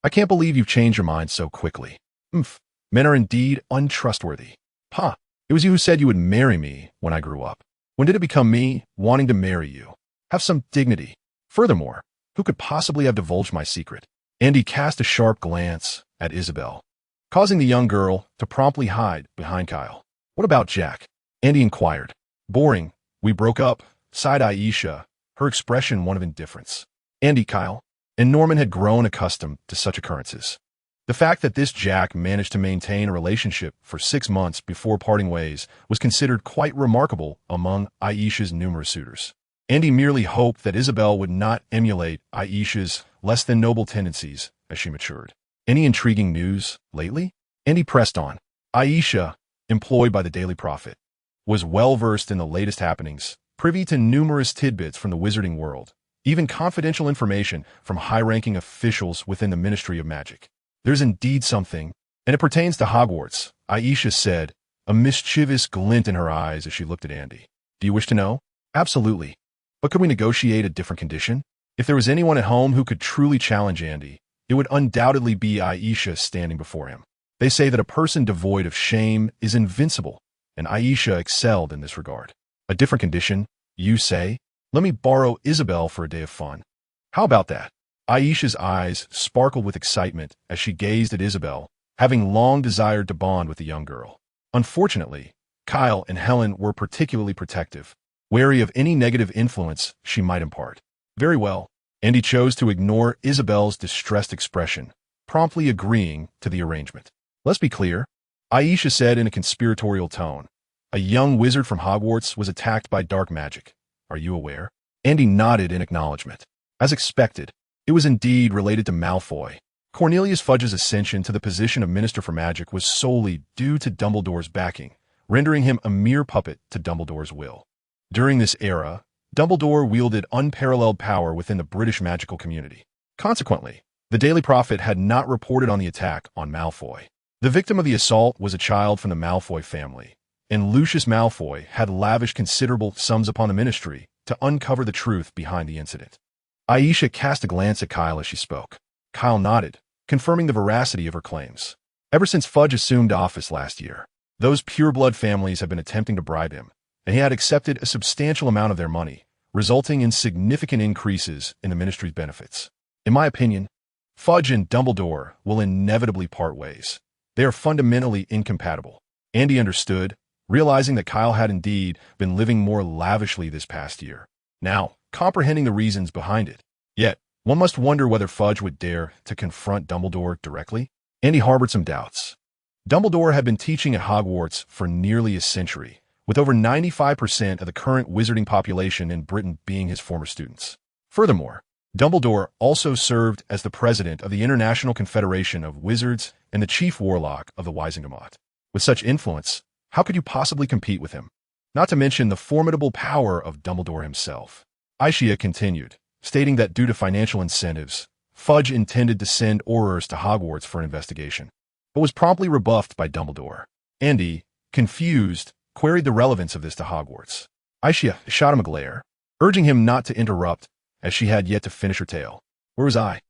A: I can't believe you've changed your mind so quickly." "Oomph. Men are indeed untrustworthy." "Pa, it was you who said you would marry me when I grew up. When did it become me wanting to marry you? Have some dignity. Furthermore, who could possibly have divulged my secret?" Andy cast a sharp glance at Isabel, causing the young girl to promptly hide behind Kyle. "What about Jack?" Andy inquired. "Boring. We broke up," sighed Aisha, her expression one of indifference. Andy, Kyle, and Norman had grown accustomed to such occurrences. The fact that this Jack managed to maintain a relationship for 6 months before parting ways was considered quite remarkable among Aisha's numerous suitors. Andy merely hoped that Isabel would not emulate Aisha's less-than-noble tendencies as she matured. "Any intriguing news lately?" Andy pressed on. Aisha, employed by the Daily Prophet, was well-versed in the latest happenings, privy to numerous tidbits from the wizarding world, even confidential information from high-ranking officials within the Ministry of Magic. "There's indeed something, and it pertains to Hogwarts," Aisha said, a mischievous glint in her eyes as she looked at Andy. "Do you wish to know?" "Absolutely. But could we negotiate a different condition?" If there was anyone at home who could truly challenge Andy, it would undoubtedly be Aisha standing before him. They say that a person devoid of shame is invincible, and Aisha excelled in this regard. "A different condition, you say? Let me borrow Isabel for a day of fun." "How about that?" Aisha's eyes sparkled with excitement as she gazed at Isabel, having long desired to bond with the young girl. Unfortunately, Kyle and Helen were particularly protective, wary of any negative influence she might impart. "Very well," and he chose to ignore Isabel's distressed expression, promptly agreeing to the arrangement. "Let's be clear," Aisha said in a conspiratorial tone. "A young wizard from Hogwarts was attacked by dark magic. Are you aware?" Andy nodded in acknowledgement. As expected, it was indeed related to Malfoy. Cornelius Fudge's ascension to the position of Minister for Magic was solely due to Dumbledore's backing, rendering him a mere puppet to Dumbledore's will. During this era, Dumbledore wielded unparalleled power within the British magical community. Consequently, the Daily Prophet had not reported on the attack on Malfoy. The victim of the assault was a child from the Malfoy family, and Lucius Malfoy had lavished considerable sums upon the Ministry to uncover the truth behind the incident. Aisha cast a glance at Kyle as she spoke. Kyle nodded, confirming the veracity of her claims. Ever since Fudge assumed office last year, those pureblood families have been attempting to bribe him, and he had accepted a substantial amount of their money, resulting in significant increases in the Ministry's benefits. In my opinion, Fudge and Dumbledore will inevitably part ways. They are fundamentally incompatible. Andy understood, realizing that Kyle had indeed been living more lavishly this past year, now comprehending the reasons behind it. Yet, one must wonder whether Fudge would dare to confront Dumbledore directly. Andy harbored some doubts. Dumbledore had been teaching at Hogwarts for nearly a century, with over 95% of the current wizarding population in Britain being his former students. Furthermore, Dumbledore also served as the president of the International Confederation of Wizards and the chief warlock of the Wisingamot. With such influence, how could you possibly compete with him? Not to mention the formidable power of Dumbledore himself. Aisha continued, stating that due to financial incentives, Fudge intended to send Aurors to Hogwarts for an investigation, but was promptly rebuffed by Dumbledore. Andy, confused, queried the relevance of this to Hogwarts. Aisha shot him a glare, urging him not to interrupt, as she had yet to finish her tale. Where was I?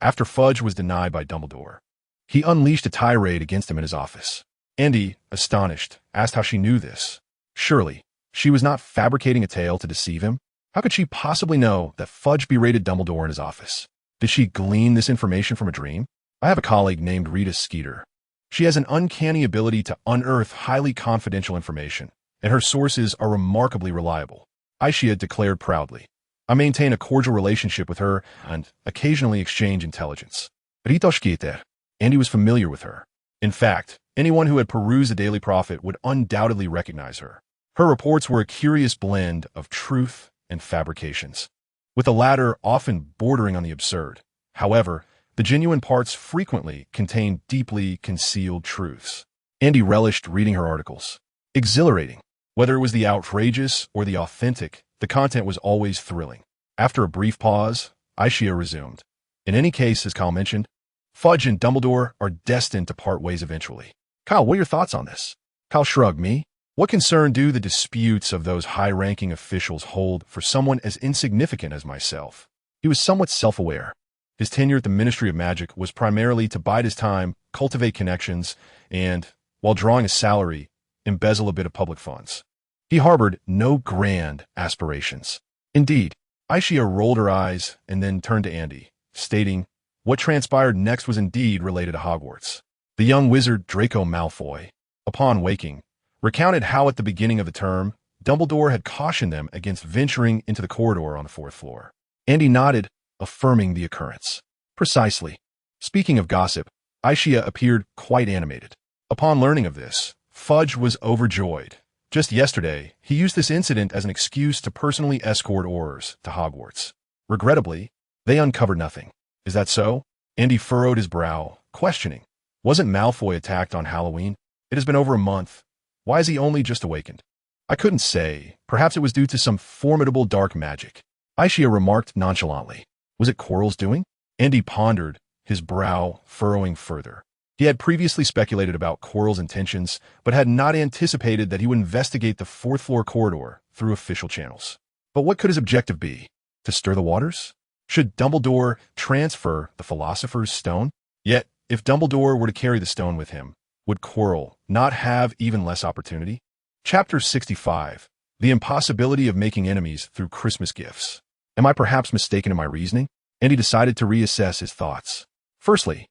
A: After Fudge was denied by Dumbledore, he unleashed a tirade against him in his office. Andy, astonished, asked how she knew this. Surely, she was not fabricating a tale to deceive him? How could she possibly know that Fudge berated Dumbledore in his office? Did she glean this information from a dream? I have a colleague named Rita Skeeter. She has an uncanny ability to unearth highly confidential information, and her sources are remarkably reliable. Aisha declared proudly. I maintain a cordial relationship with her and occasionally exchange intelligence. Rita Skeeter. Andy was familiar with her. In fact, anyone who had perused the Daily Prophet would undoubtedly recognize her. Her reports were a curious blend of truth and fabrications, with the latter often bordering on the absurd. However, the genuine parts frequently contained deeply concealed truths. Andy relished reading her articles. Exhilarating. Whether it was the outrageous or the authentic, the content was always thrilling. After a brief pause, Aisha resumed. In any case, as Kyle mentioned, Fudge and Dumbledore are destined to part ways eventually. Kyle, what are your thoughts on this? Kyle shrugged. Me? What concern do the disputes of those high-ranking officials hold for someone as insignificant as myself? He was somewhat self-aware. His tenure at the Ministry of Magic was primarily to bide his time, cultivate connections, and, while drawing a salary, embezzle a bit of public funds. He harbored no grand aspirations. Indeed, Aisha rolled her eyes and then turned to Andy, stating, what transpired next was indeed related to Hogwarts. The young wizard Draco Malfoy, upon waking, recounted how at the beginning of the term, Dumbledore had cautioned them against venturing into the corridor on the 4th floor. Andy nodded, affirming the occurrence. Precisely. Speaking of gossip, Aisha appeared quite animated. Upon learning of this, Fudge was overjoyed. Just yesterday, he used this incident as an excuse to personally escort Aurors to Hogwarts. Regrettably, they uncovered nothing. Is that so? Andy furrowed his brow, questioning. Wasn't Malfoy attacked on Halloween? It has been over a month. Why is he only just awakened? I couldn't say. Perhaps it was due to some formidable dark magic. Aisha remarked nonchalantly. Was it Quirrell's doing? Andy pondered, his brow furrowing further. He had previously speculated about Quirrell's intentions, but had not anticipated that he would investigate the 4th floor corridor through official channels. But what could his objective be? To stir the waters? Should Dumbledore transfer the Philosopher's Stone? Yet, if Dumbledore were to carry the stone with him, would Quirrell not have even less opportunity? Chapter 65. The impossibility of making enemies through Christmas gifts. Am I perhaps mistaken in my reasoning? And he decided to reassess his thoughts. Firstly,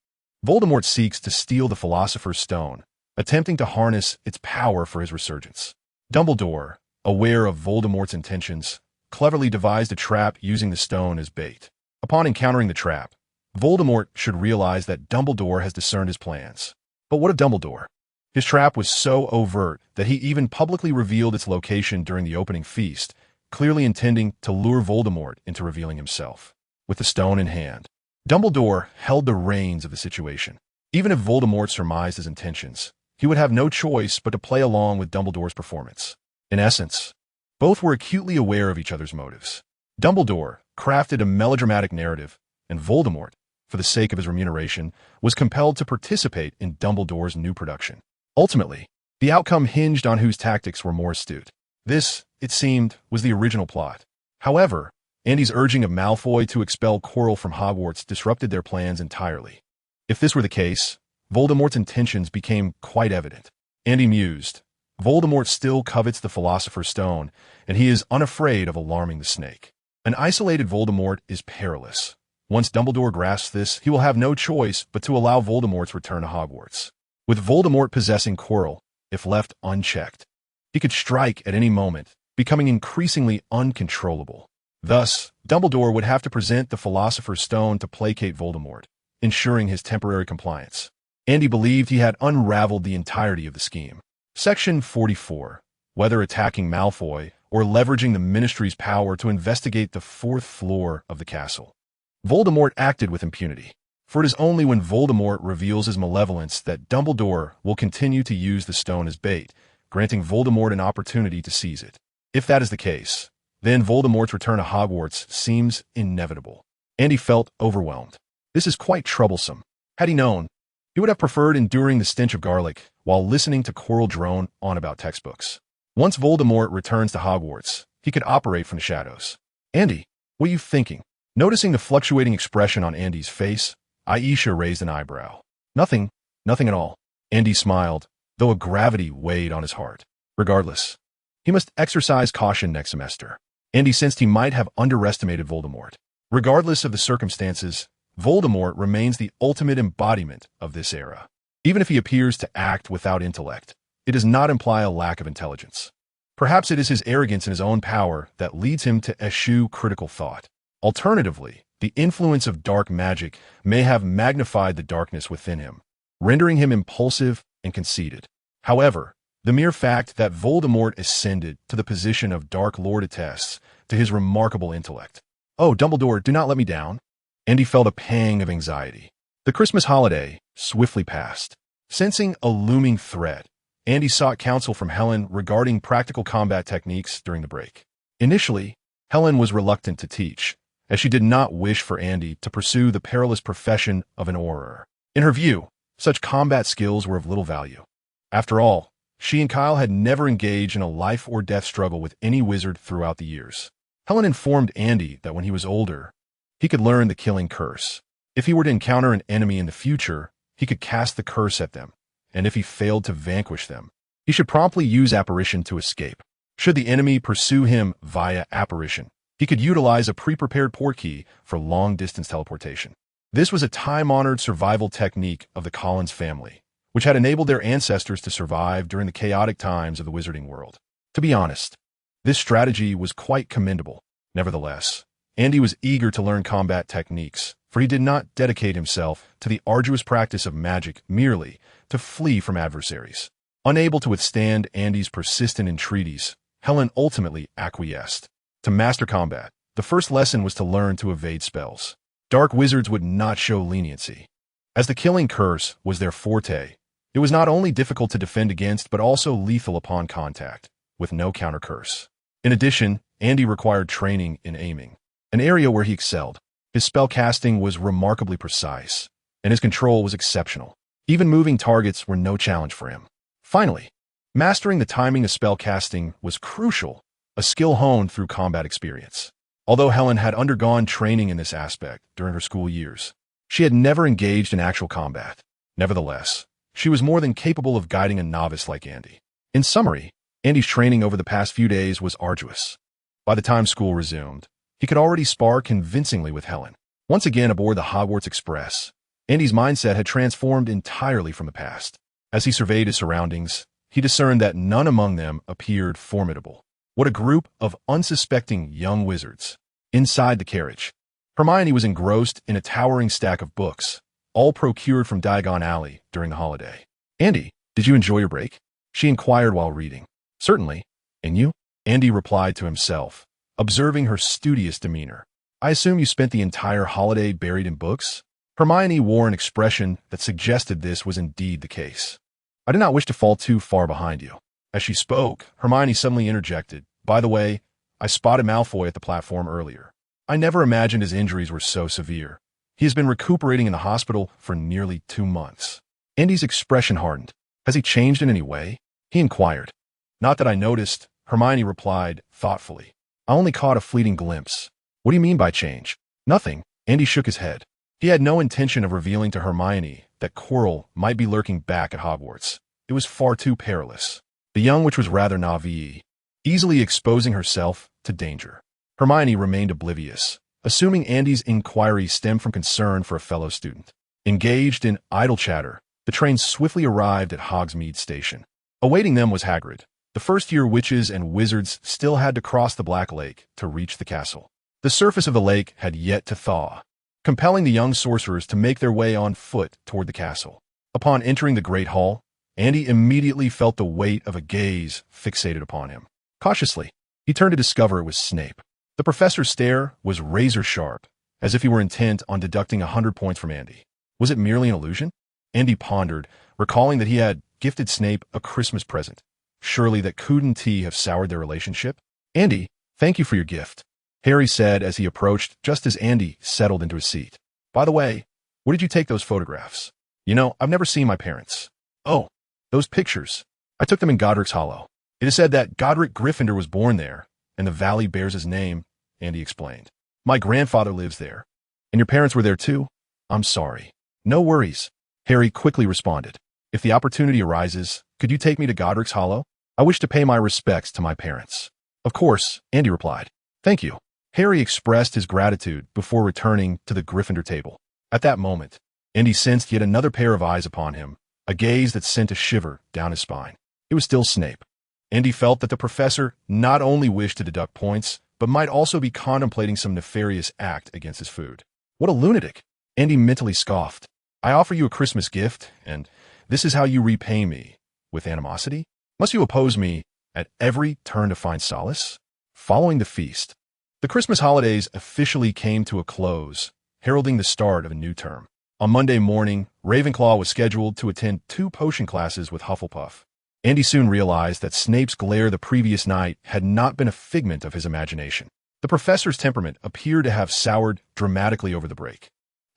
A: Voldemort seeks to steal the Philosopher's Stone, attempting to harness its power for his resurgence. Dumbledore, aware of Voldemort's intentions, cleverly devised a trap using the stone as bait. Upon encountering the trap, Voldemort should realize that Dumbledore has discerned his plans. But what of Dumbledore? His trap was so overt that he even publicly revealed its location during the opening feast, clearly intending to lure Voldemort into revealing himself. With the stone in hand, Dumbledore held the reins of the situation. Even if Voldemort surmised his intentions, he would have no choice but to play along with Dumbledore's performance. In essence, Both were acutely aware of each other's motives. Dumbledore crafted a melodramatic narrative, and Voldemort, for the sake of his remuneration, was compelled to participate in Dumbledore's new production. Ultimately, the outcome hinged on whose tactics were more astute. This, it seemed, was the original plot. However, Andy's urging of Malfoy to expel Quirrell from Hogwarts disrupted their plans entirely. If this were the case, Voldemort's intentions became quite evident. Andy mused. Voldemort still covets the Philosopher's Stone, and he is unafraid of alarming the snake. An isolated Voldemort is perilous. Once Dumbledore grasps this, he will have no choice but to allow Voldemort's return to Hogwarts. With Voldemort possessing Quirrell, if left unchecked, he could strike at any moment, becoming increasingly uncontrollable. Thus, Dumbledore would have to present the Philosopher's Stone to placate Voldemort, ensuring his temporary compliance. Andy believed he had unraveled the entirety of the scheme. Section 44. Whether attacking Malfoy or leveraging the Ministry's power to investigate the fourth floor of the castle. Voldemort acted with impunity, for it is only when Voldemort reveals his malevolence that Dumbledore will continue to use the stone as bait, granting Voldemort an opportunity to seize it. If that is the case, then Voldemort's return to Hogwarts seems inevitable. Andy felt overwhelmed. This is quite troublesome. Had he known, he would have preferred enduring the stench of garlic while listening to Quirrell drone on about textbooks. Once Voldemort returns to Hogwarts, he could operate from the shadows. Andy, what are you thinking? Noticing the fluctuating expression on Andy's face, Aisha raised an eyebrow. Nothing at all. Andy smiled, though a gravity weighed on his heart. Regardless, he must exercise caution next semester. Andy sensed he might have underestimated Voldemort. Regardless of the circumstances, Voldemort remains the ultimate embodiment of this era. Even if he appears to act without intellect, it does not imply a lack of intelligence. Perhaps it is his arrogance in his own power that leads him to eschew critical thought. Alternatively, the influence of dark magic may have magnified the darkness within him, rendering him impulsive and conceited. However, the mere fact that Voldemort ascended to the position of Dark Lord attests to his remarkable intellect. Oh, Dumbledore, do not let me down. Andy felt a pang of anxiety. The Christmas holiday swiftly passed. Sensing a looming threat, Andy sought counsel from Helen regarding practical combat techniques during the break. Initially, Helen was reluctant to teach, as she did not wish for Andy to pursue the perilous profession of an Auror. In her view, such combat skills were of little value. After all, she and Kyle had never engaged in a life-or-death struggle with any wizard throughout the years. Helen informed Andy that when he was older, he could learn the killing curse. If he were to encounter an enemy in the future, he could cast the curse at them, and if he failed to vanquish them, he should promptly use apparition to escape. Should the enemy pursue him via apparition, he could utilize a pre-prepared portkey for long-distance teleportation. This was a time-honored survival technique of the Collins family, which had enabled their ancestors to survive during the chaotic times of the wizarding world. To be honest, this strategy was quite commendable. Nevertheless, Andy was eager to learn combat techniques, for he did not dedicate himself to the arduous practice of magic merely to flee from adversaries. Unable to withstand Andy's persistent entreaties, Helen ultimately acquiesced. To master combat, the first lesson was to learn to evade spells. Dark wizards would not show leniency. As the killing curse was their forte, it was not only difficult to defend against but also lethal upon contact, with no counter curse. In addition, Andy required training in aiming, an area where he excelled. His spellcasting was remarkably precise, and his control was exceptional. Even moving targets were no challenge for him. Finally, mastering the timing of spellcasting was crucial, a skill honed through combat experience. Although Helen had undergone training in this aspect during her school years, she had never engaged in actual combat. Nevertheless, she was more than capable of guiding a novice like Andy. In summary, Andy's training over the past few days was arduous. By the time school resumed, he could already spar convincingly with Helen. Once again aboard the Hogwarts Express, Andy's mindset had transformed entirely from the past. As he surveyed his surroundings, he discerned that none among them appeared formidable. What a group of unsuspecting young wizards. Inside the carriage, Hermione was engrossed in a towering stack of books, all procured from Diagon Alley during the holiday. Andy, did you enjoy your break? She inquired while reading. Certainly. And you? Andy replied to himself, observing her studious demeanor. I assume you spent the entire holiday buried in books? Hermione wore an expression that suggested this was indeed the case. I did not wish to fall too far behind you. As she spoke, Hermione suddenly interjected, By the way, I spotted Malfoy at the platform earlier. I never imagined his injuries were so severe. He has been recuperating in the hospital for nearly 2 months. Andy's expression hardened. Has he changed in any way? He inquired. Not that I noticed, Hermione replied thoughtfully. I only caught a fleeting glimpse. What do you mean by change? Nothing. Andy shook his head. He had no intention of revealing to Hermione that Quirrell might be lurking back at Hogwarts. It was far too perilous. The young witch was rather naive, easily exposing herself to danger. Hermione remained oblivious, assuming Andy's inquiry stemmed from concern for a fellow student. Engaged in idle chatter, the train swiftly arrived at Hogsmeade Station. Awaiting them was Hagrid. The first-year witches and wizards still had to cross the Black Lake to reach the castle. The surface of the lake had yet to thaw, compelling the young sorcerers to make their way on foot toward the castle. Upon entering the Great Hall, Andy immediately felt the weight of a gaze fixated upon him. Cautiously, he turned to discover it was Snape. The professor's stare was razor-sharp, as if he were intent on deducting 100 points from Andy. Was it merely an illusion? Andy pondered, recalling that he had gifted Snape a Christmas present. Surely that couldn't have soured their relationship? Andy, thank you for your gift, Harry said as he approached just as Andy settled into his seat. By the way, where did you take those photographs? You know, I've never seen my parents. Oh, those pictures. I took them in Godric's Hollow. It is said that Godric Gryffindor was born there, and the valley bears his name, Andy explained. My grandfather lives there. And your parents were there too? I'm sorry. No worries, Harry quickly responded. If the opportunity arises, could you take me to Godric's Hollow? I wish to pay my respects to my parents. Of course, Andy replied. Thank you. Harry expressed his gratitude before returning to the Gryffindor table. At that moment, Andy sensed yet another pair of eyes upon him, a gaze that sent a shiver down his spine. It was still Snape. Andy felt that the professor not only wished to deduct points, but might also be contemplating some nefarious act against his food. What a lunatic! Andy mentally scoffed. I offer you a Christmas gift, and this is how you repay me. With animosity? Must you oppose me at every turn to find solace? Following the feast, the Christmas holidays officially came to a close, heralding the start of a new term. On Monday morning, Ravenclaw was scheduled to attend 2 potion classes with Hufflepuff. Andy soon realized that Snape's glare the previous night had not been a figment of his imagination. The professor's temperament appeared to have soured dramatically over the break,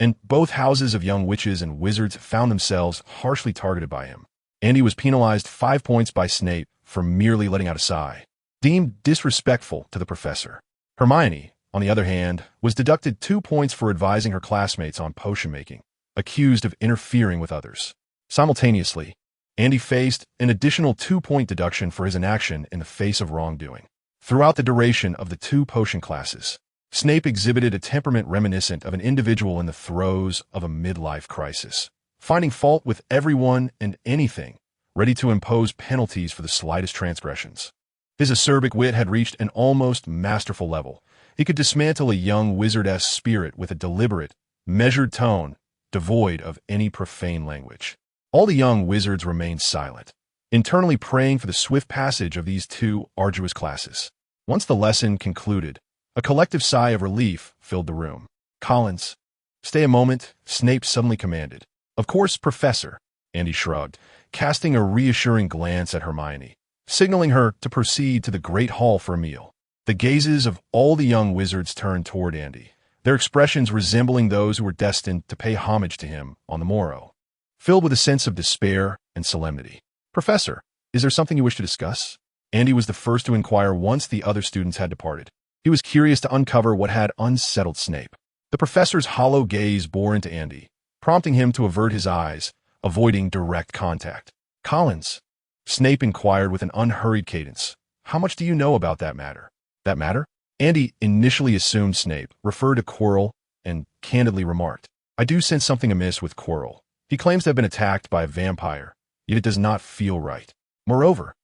A: and both houses of young witches and wizards found themselves harshly targeted by him. Andy was penalized 5 points by Snape for merely letting out a sigh, deemed disrespectful to the professor. Hermione, on the other hand, was deducted 2 points for advising her classmates on potion making, accused of interfering with others. Simultaneously, Andy faced an additional 2-point deduction for his inaction in the face of wrongdoing. Throughout the duration of the 2 potion classes, Snape exhibited a temperament reminiscent of an individual in the throes of a midlife crisis, finding fault with everyone and anything, ready to impose penalties for the slightest transgressions. His acerbic wit had reached an almost masterful level. He could dismantle a young wizard-esque spirit with a deliberate, measured tone, devoid of any profane language. All the young wizards remained silent, internally praying for the swift passage of these 2 arduous classes. Once the lesson concluded, a collective sigh of relief filled the room. Collins, stay a moment, Snape suddenly commanded. Of course, Professor, Andy shrugged, casting a reassuring glance at Hermione, signaling her to proceed to the Great Hall for a meal. The gazes of all the young wizards turned toward Andy, their expressions resembling those who were destined to pay homage to him on the morrow, filled with a sense of despair and solemnity. Professor, is there something you wish to discuss? Andy was the first to inquire once the other students had departed. He was curious to uncover what had unsettled Snape. The professor's hollow gaze bore into Andy, prompting him to avert his eyes, avoiding direct contact. Collins, Snape inquired with an unhurried cadence. How much do you know about that matter? That matter? Andy initially assumed Snape referred to Quirrell and candidly remarked, I do sense something amiss with Quirrell. He claims to have been attacked by a vampire, yet it does not feel right. Moreover,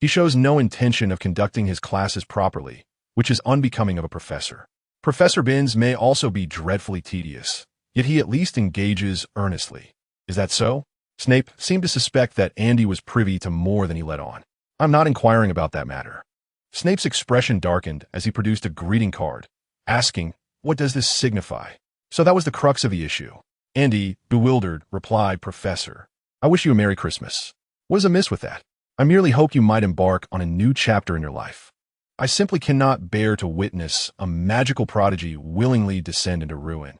A: he shows no intention of conducting his classes properly, which is unbecoming of a professor. Professor Binns may also be dreadfully tedious, yet he at least engages earnestly. Is that so? Snape seemed to suspect that Andy was privy to more than he let on. I'm not inquiring about that matter. Snape's expression darkened as he produced a greeting card, asking, what does this signify? So that was the crux of the issue. Andy, bewildered, replied, Professor, I wish you a Merry Christmas. What is amiss with that? I merely hope you might embark on a new chapter in your life. I simply cannot bear to witness a magical prodigy willingly descend into ruin.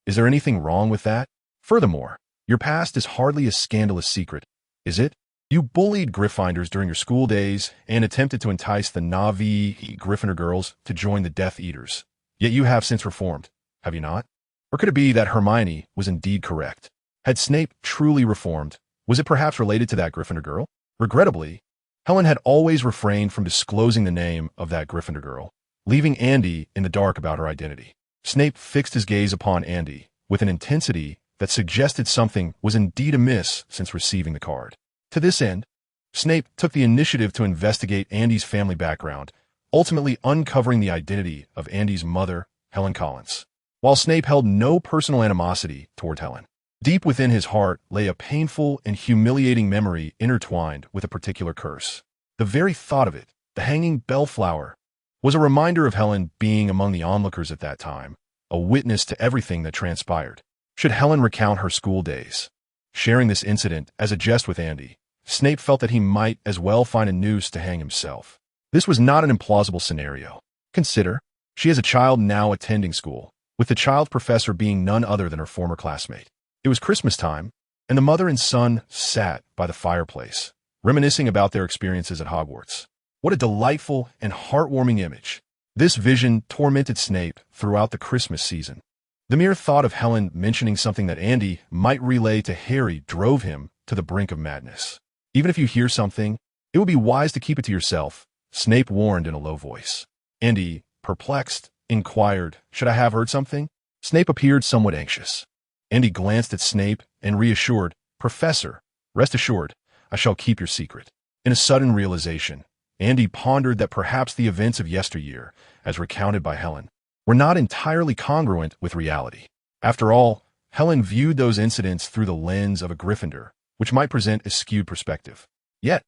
A: Is there anything wrong with that? Furthermore, your past is hardly a scandalous secret, is it? You bullied Gryffindors during your school days and attempted to entice the Navi Gryffindor girls to join the Death Eaters. Yet you have since reformed, have you not? Or could it be that Hermione was indeed correct? Had Snape truly reformed? Was it perhaps related to that Gryffindor girl? Regrettably, Helen had always refrained from disclosing the name of that Gryffindor girl, leaving Andy in the dark about her identity. Snape fixed his gaze upon Andy with an intensity that suggested something was indeed amiss since receiving the card. To this end, Snape took the initiative to investigate Andy's family background, ultimately uncovering the identity of Andy's mother, Helen Collins. While Snape held no personal animosity toward Helen, deep within his heart lay a painful and humiliating memory intertwined with a particular curse. The very thought of it, the hanging bellflower, was a reminder of Helen being among the onlookers at that time, a witness to everything that transpired. Should Helen recount her school days, sharing this incident as a jest with Andy, Snape felt that he might as well find a noose to hang himself. This was not an implausible scenario. Consider, she has a child now attending school, with the child professor being none other than her former classmate. It was Christmas time, and the mother and son sat by the fireplace, reminiscing about their experiences at Hogwarts. What a delightful and heartwarming image. This vision tormented Snape throughout the Christmas season. The mere thought of Helen mentioning something that Andy might relay to Harry drove him to the brink of madness. Even if you hear something, it would be wise to keep it to yourself, Snape warned in a low voice. Andy, perplexed, inquired, "Should I have heard something?" Snape appeared somewhat anxious. Andy glanced at Snape and reassured, "Professor, rest assured, I shall keep your secret." In a sudden realization, Andy pondered that perhaps the events of yesteryear, as recounted by Helen, were not entirely congruent with reality. After all, Helen viewed those incidents through the lens of a Gryffindor, which might present a skewed perspective. Yet,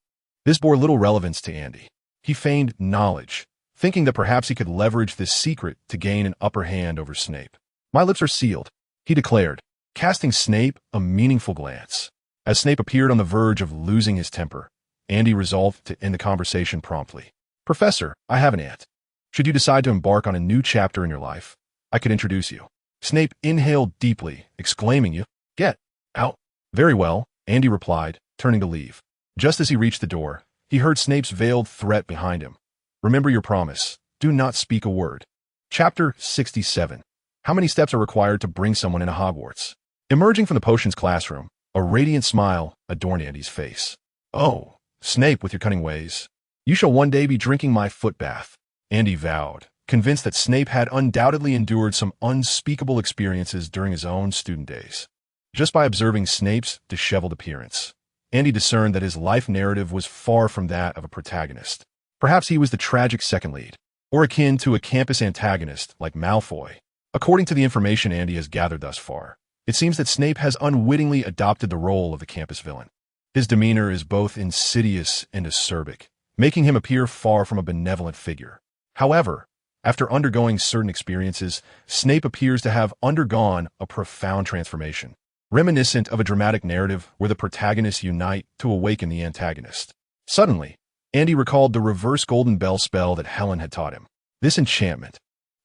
A: this bore little relevance to Andy. He feigned knowledge, thinking that perhaps he could leverage this secret to gain an upper hand over Snape. "My lips are sealed," he declared, casting Snape a meaningful glance. As Snape appeared on the verge of losing his temper, Andy resolved to end the conversation promptly. "Professor, I have an aunt. Should you decide to embark on a new chapter in your life, I could introduce you." Snape inhaled deeply, exclaiming, "You get out." "Very well," Andy replied, turning to leave. Just as he reached the door, he heard Snape's veiled threat behind him. "Remember your promise. Do not speak a word." Chapter 67. How many steps are required to bring someone into Hogwarts? Emerging from the potions classroom, a radiant smile adorned Andy's face. "Oh, Snape, with your cunning ways. You shall one day be drinking my foot bath," Andy vowed, convinced that Snape had undoubtedly endured some unspeakable experiences during his own student days. Just by observing Snape's disheveled appearance, Andy discerned that his life narrative was far from that of a protagonist. Perhaps he was the tragic second lead, or akin to a campus antagonist like Malfoy. According to the information Andy has gathered thus far, it seems that Snape has unwittingly adopted the role of the campus villain. His demeanor is both insidious and acerbic, making him appear far from a benevolent figure. However, after undergoing certain experiences, Snape appears to have undergone a profound transformation, reminiscent of a dramatic narrative where the protagonists unite to awaken the antagonist. Suddenly, Andy recalled the reverse golden bell spell that Helen had taught him. This enchantment,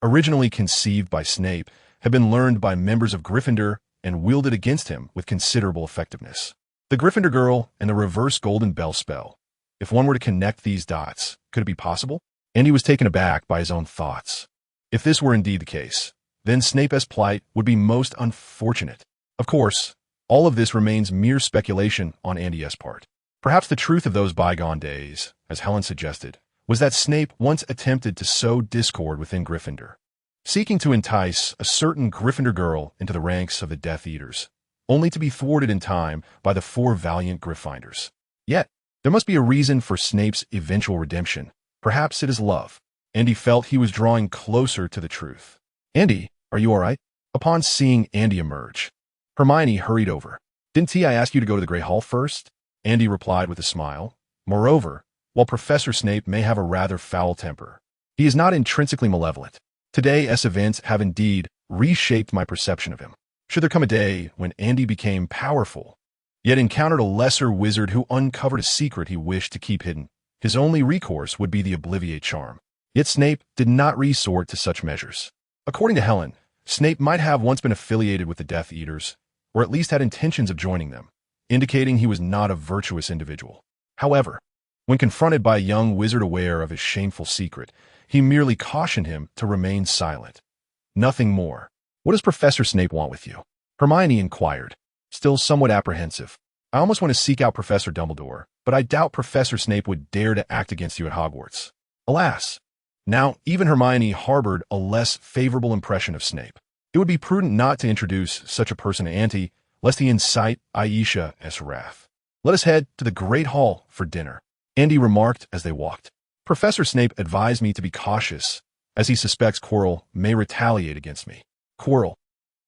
A: originally conceived by Snape, had been learned by members of Gryffindor and wielded against him with considerable effectiveness. The Gryffindor girl and the reverse golden bell spell. If one were to connect these dots, could it be possible? Andy was taken aback by his own thoughts. If this were indeed the case, then Snape's plight would be most unfortunate. Of course, all of this remains mere speculation on Andy's part. Perhaps the truth of those bygone days, as Helen suggested, was that Snape once attempted to sow discord within Gryffindor, seeking to entice a certain Gryffindor girl into the ranks of the Death Eaters, only to be thwarted in time by the four valiant Gryffindors. Yet, there must be a reason for Snape's eventual redemption. Perhaps it is love. Andy felt he was drawing closer to the truth. "Andy, are you all right?" Upon seeing Andy emerge, Hermione hurried over. "Didn't I ask you to go to the Great Hall first?" Andy replied with a smile. Moreover, while Professor Snape may have a rather foul temper, he is not intrinsically malevolent. Today's events have indeed reshaped my perception of him. Should there come a day when Andy became powerful, yet encountered a lesser wizard who uncovered a secret he wished to keep hidden, his only recourse would be the Obliviate charm. Yet Snape did not resort to such measures. According to Helen, Snape might have once been affiliated with the Death Eaters, or at least had intentions of joining them, indicating he was not a virtuous individual. However, when confronted by a young wizard aware of his shameful secret, he merely cautioned him to remain silent. Nothing more. "What does Professor Snape want with you?" Hermione inquired, still somewhat apprehensive. "I almost want to seek out Professor Dumbledore, but I doubt Professor Snape would dare to act against you at Hogwarts." Alas! Now, even Hermione harbored a less favorable impression of Snape. It would be prudent not to introduce such a person to Auntie, lest he incite Aisha's wrath. "Let us head to the Great Hall for dinner," Andy remarked as they walked. "Professor Snape advised me to be cautious, as he suspects Quirrell may retaliate against me." Quirrell.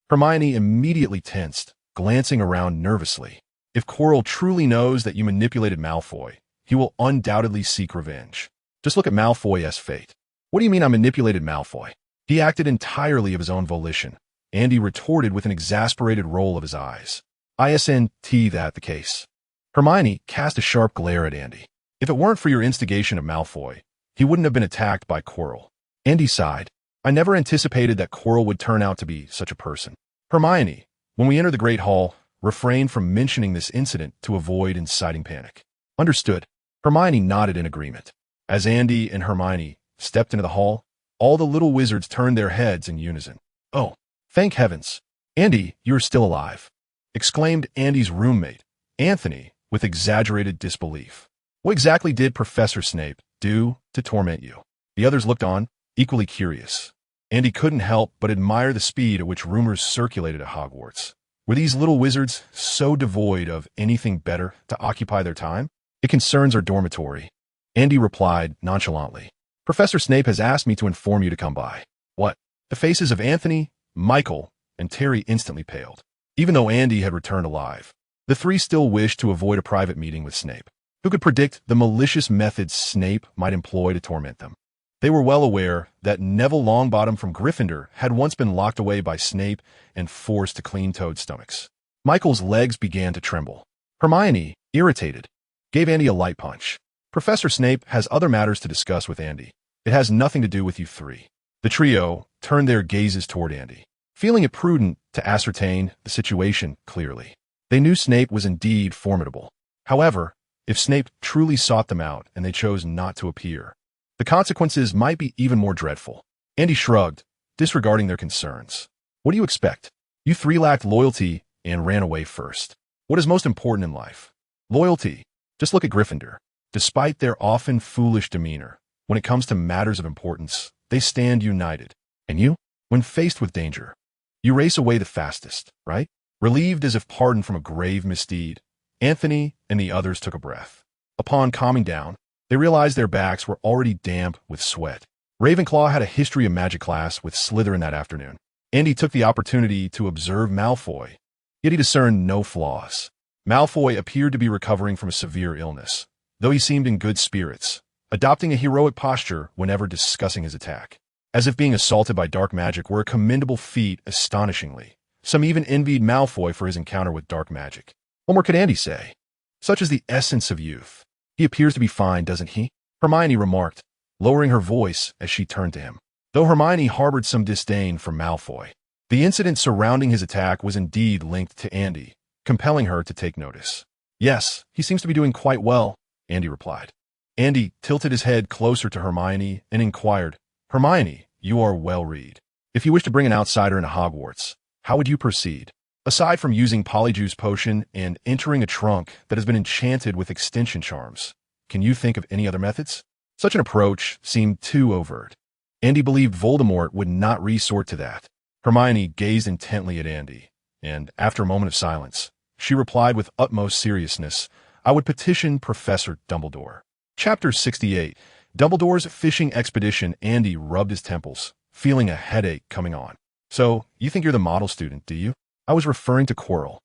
A: Hermione immediately tensed, glancing around nervously. If Quirrell truly knows that you manipulated Malfoy, he will undoubtedly seek revenge. Just look at Malfoy's fate. "What do you mean I manipulated Malfoy? He acted entirely of his own volition," Andy retorted with an exasperated roll of his eyes. "Isn't that the case?" Hermione cast a sharp glare at Andy. "If it weren't for your instigation of Malfoy, he wouldn't have been attacked by Quirrell." Andy sighed. "I never anticipated that Quirrell would turn out to be such a person." Hermione, when we enter the Great Hall, refrain from mentioning this incident to avoid inciting panic. Understood. Hermione nodded in agreement. As Andy and Hermione stepped into the hall, all the little wizards turned their heads in unison. "Oh, thank heavens. Andy, you're still alive," exclaimed Andy's roommate, Anthony, with exaggerated disbelief. "What exactly did Professor Snape do to torment you?" The others looked on, equally curious. Andy couldn't help but admire the speed at which rumors circulated at Hogwarts. Were these little wizards so devoid of anything better to occupy their time? "It concerns our dormitory," Andy replied nonchalantly. "Professor Snape has asked me to inform you to come by." "What?" The faces of Anthony, Michael, and Terry instantly paled. Even though Andy had returned alive, the three still wished to avoid a private meeting with Snape. Who could predict the malicious methods Snape might employ to torment them? They were well aware that Neville Longbottom from Gryffindor had once been locked away by Snape and forced to clean Toad's stomachs. Michael's legs began to tremble. Hermione, irritated, gave Andy a light punch. "Professor Snape has other matters to discuss with Andy. It has nothing to do with you three." The trio turned their gazes toward Andy, feeling it prudent to ascertain the situation clearly. They knew Snape was indeed formidable. However, if Snape truly sought them out and they chose not to appear, the consequences might be even more dreadful. Andy shrugged, disregarding their concerns. "What do you expect? You three lacked loyalty and ran away first. What is most important in life? Loyalty. Just look at Gryffindor. Despite their often foolish demeanor, when it comes to matters of importance, they stand united. And you? When faced with danger, you race away the fastest, right?" Relieved as if pardoned from a grave misdeed, Anthony and the others took a breath. Upon calming down, they realized their backs were already damp with sweat. Ravenclaw had a history of magic class with Slytherin that afternoon. Andy took the opportunity to observe Malfoy, yet he discerned no flaws. Malfoy appeared to be recovering from a severe illness, though he seemed in good spirits, adopting a heroic posture whenever discussing his attack. As if being assaulted by dark magic were a commendable feat astonishingly. Some even envied Malfoy for his encounter with dark magic. What more could Andy say? Such is the essence of youth. "He appears to be fine, doesn't he?" Hermione remarked, lowering her voice as she turned to him. Though Hermione harbored some disdain for Malfoy, the incident surrounding his attack was indeed linked to Andy, compelling her to take notice. "Yes, he seems to be doing quite well," Andy replied. Andy tilted his head closer to Hermione and inquired, "Hermione, you are well read. If you wish to bring an outsider into Hogwarts, how would you proceed? Aside from using Polyjuice Potion and entering a trunk that has been enchanted with extension charms, can you think of any other methods?" Such an approach seemed too overt. Andy believed Voldemort would not resort to that. Hermione gazed intently at Andy, and after a moment of silence, she replied with utmost seriousness, "I would petition Professor Dumbledore." Chapter 68. Dumbledore's Fishing Expedition. Andy rubbed his temples, feeling a headache coming on. "So, you think you're the model student, do you?" "I was referring to Quirrell,"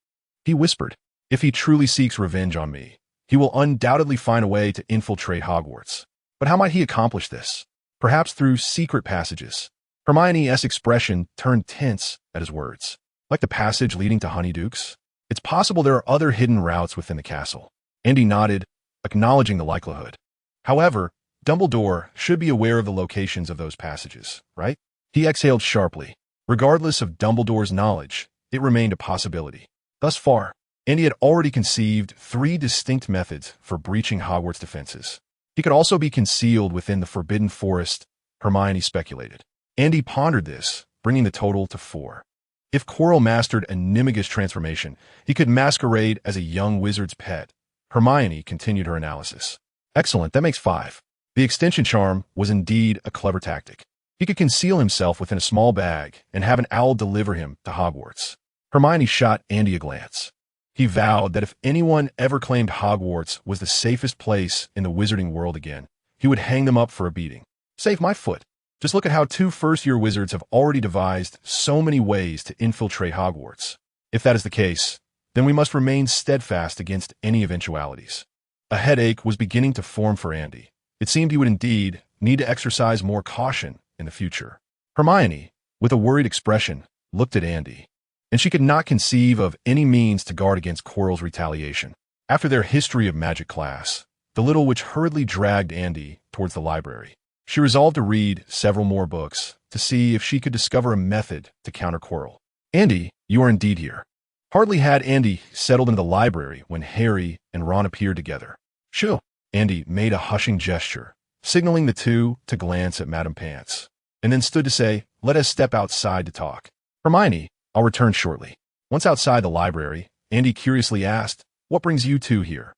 A: he whispered. "If he truly seeks revenge on me, he will undoubtedly find a way to infiltrate Hogwarts. But how might he accomplish this? Perhaps through secret passages." Hermione's expression turned tense at his words. "Like the passage leading to Honeydukes? It's possible there are other hidden routes within the castle." Andy nodded, acknowledging the likelihood. However, Dumbledore should be aware of the locations of those passages, right? He exhaled sharply. Regardless of Dumbledore's knowledge, it remained a possibility. Thus far, Andy had already conceived 3 distinct methods for breaching Hogwarts defenses. He could also be concealed within the Forbidden Forest, Hermione speculated. Andy pondered this, bringing the total to 4. If Quirrell mastered a Nimmagus transformation, he could masquerade as a young wizard's pet. Hermione continued her analysis. Excellent, that makes 5. The extension charm was indeed a clever tactic. He could conceal himself within a small bag and have an owl deliver him to Hogwarts. Hermione shot Andy a glance. He vowed that if anyone ever claimed Hogwarts was the safest place in the wizarding world again, he would hang them up for a beating. Save my foot. Just look at how 2 first-year wizards have already devised so many ways to infiltrate Hogwarts. If that is the case, then we must remain steadfast against any eventualities. A headache was beginning to form for Andy. It seemed he would indeed need to exercise more caution in the future. Hermione, with a worried expression, looked at Andy, and she could not conceive of any means to guard against Quirrell's retaliation. After their history of magic class, the little witch hurriedly dragged Andy towards the library. She resolved to read several more books to see if she could discover a method to counter Quirrell. Andy, you are indeed here. Hardly had Andy settled into the library when Harry and Ron appeared together. Shoo! Andy made a hushing gesture, signaling the 2 to glance at Madame Pants, and then stood to say, "Let us step outside to talk. Hermione, I'll return shortly." Once outside the library, Andy curiously asked, "What brings you 2 here?"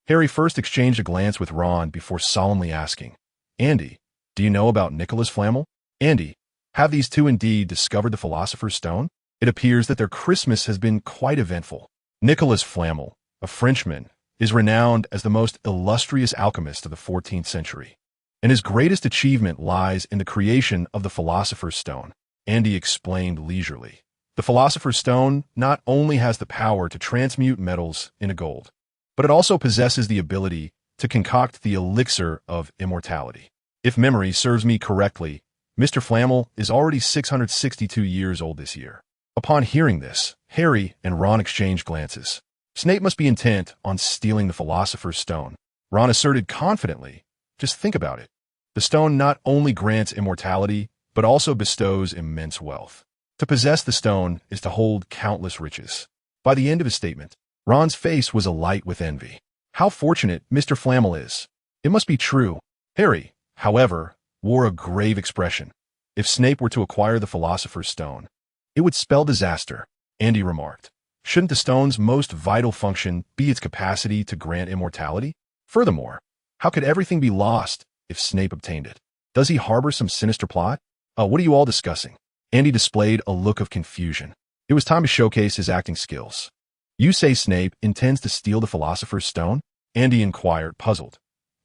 A: Harry first exchanged a glance with Ron before solemnly asking, "Andy, do you know about Nicholas Flamel?" "Andy, have these 2 indeed discovered the Philosopher's Stone? It appears that their Christmas has been quite eventful." Nicholas Flamel, a Frenchman, is renowned as the most illustrious alchemist of the 14th century, and his greatest achievement lies in the creation of the Philosopher's Stone, Andy explained leisurely. The Philosopher's Stone not only has the power to transmute metals into gold, but it also possesses the ability to concoct the elixir of immortality. If memory serves me correctly, Mr. Flamel is already 662 years old this year. Upon hearing this, Harry and Ron exchanged glances. Snape must be intent on stealing the Philosopher's Stone. Ron asserted confidently, "Just think about it. The stone not only grants immortality, but also bestows immense wealth. To possess the stone is to hold countless riches." By the end of his statement, Ron's face was alight with envy. How fortunate Mr. Flamel is. It must be true. Harry, however, wore a grave expression. If Snape were to acquire the Philosopher's Stone, it would spell disaster, Andy remarked. Shouldn't the stone's most vital function be its capacity to grant immortality? Furthermore, how could everything be lost if Snape obtained it? Does he harbor some sinister plot? What are you all discussing? Andy displayed a look of confusion. It was time to showcase his acting skills. You say Snape intends to steal the Philosopher's Stone? Andy inquired, puzzled.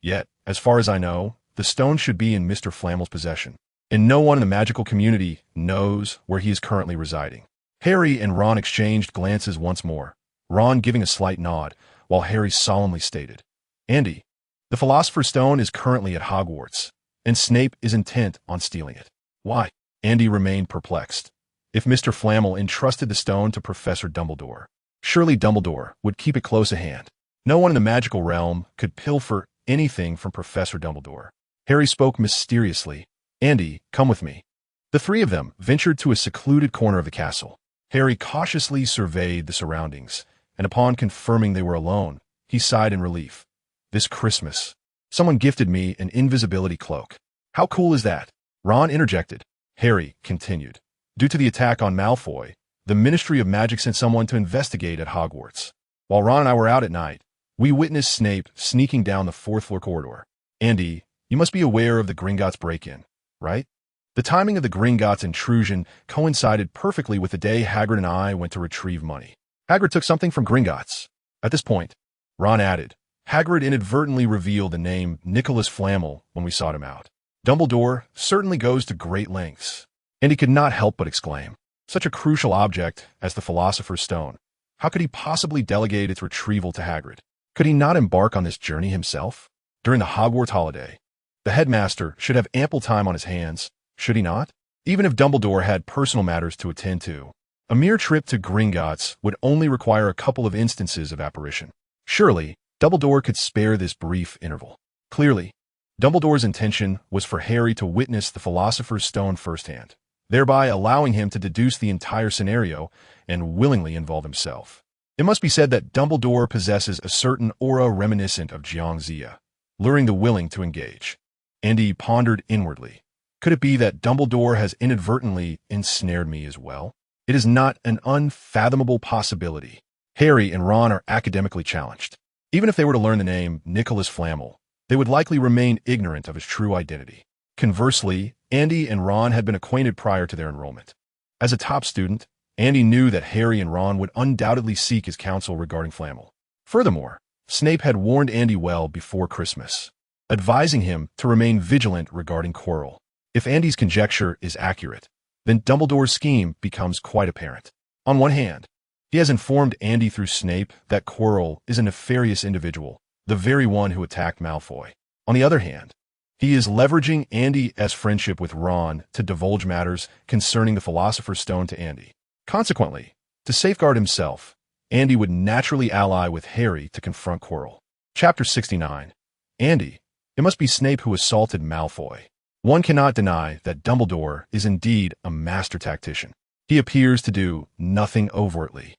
A: Yet, as far as I know, the stone should be in Mr. Flamel's possession, and no one in the magical community knows where he is currently residing. Harry and Ron exchanged glances once more, Ron giving a slight nod, while Harry solemnly stated, "Andy, the Philosopher's Stone is currently at Hogwarts, and Snape is intent on stealing it." "Why?" Andy remained perplexed. If Mr. Flamel entrusted the stone to Professor Dumbledore, surely Dumbledore would keep it close at hand. No one in the magical realm could pilfer anything from Professor Dumbledore. Harry spoke mysteriously. "Andy, come with me." The 3 of them ventured to a secluded corner of the castle. Harry cautiously surveyed the surroundings, and upon confirming they were alone, he sighed in relief. "This Christmas, someone gifted me an invisibility cloak. How cool is that?" Ron interjected. Harry continued. "Due to the attack on Malfoy, the Ministry of Magic sent someone to investigate at Hogwarts. While Ron and I were out at night, we witnessed Snape sneaking down the 4th-floor corridor. Andy, you must be aware of the Gringotts break-in, right? The timing of the Gringotts intrusion coincided perfectly with the day Hagrid and I went to retrieve money. Hagrid took something from Gringotts." At this point, Ron added, "Hagrid inadvertently revealed the name Nicholas Flamel when we sought him out. Dumbledore certainly goes to great lengths." And he could not help but exclaim, "Such a crucial object as the Philosopher's Stone. How could he possibly delegate its retrieval to Hagrid? Could he not embark on this journey himself? During the Hogwarts holiday, the headmaster should have ample time on his hands, should he not? Even if Dumbledore had personal matters to attend to, a mere trip to Gringotts would only require a couple of instances of apparition. Surely, Dumbledore could spare this brief interval. Clearly, Dumbledore's intention was for Harry to witness the Philosopher's Stone firsthand, thereby allowing him to deduce the entire scenario and willingly involve himself. It must be said that Dumbledore possesses a certain aura reminiscent of Jiangxia, luring the willing to engage. Andy pondered inwardly. Could it be that Dumbledore has inadvertently ensnared me as well? It is not an unfathomable possibility. Harry and Ron are academically challenged. Even if they were to learn the name Nicholas Flamel, they would likely remain ignorant of his true identity. Conversely, Andy and Ron had been acquainted prior to their enrollment. As a top student, Andy knew that Harry and Ron would undoubtedly seek his counsel regarding Flamel. Furthermore, Snape had warned Andy well before Christmas, advising him to remain vigilant regarding Quirrell. If Andy's conjecture is accurate, then Dumbledore's scheme becomes quite apparent. On one hand, he has informed Andy through Snape that Quirrell is a nefarious individual, the very one who attacked Malfoy. On the other hand, he is leveraging Andy's friendship with Ron to divulge matters concerning the Philosopher's Stone to Andy. Consequently, to safeguard himself, Andy would naturally ally with Harry to confront Quirrell. Chapter 69. Andy, it must be Snape who assaulted Malfoy. One cannot deny that Dumbledore is indeed a master tactician. He appears to do nothing overtly,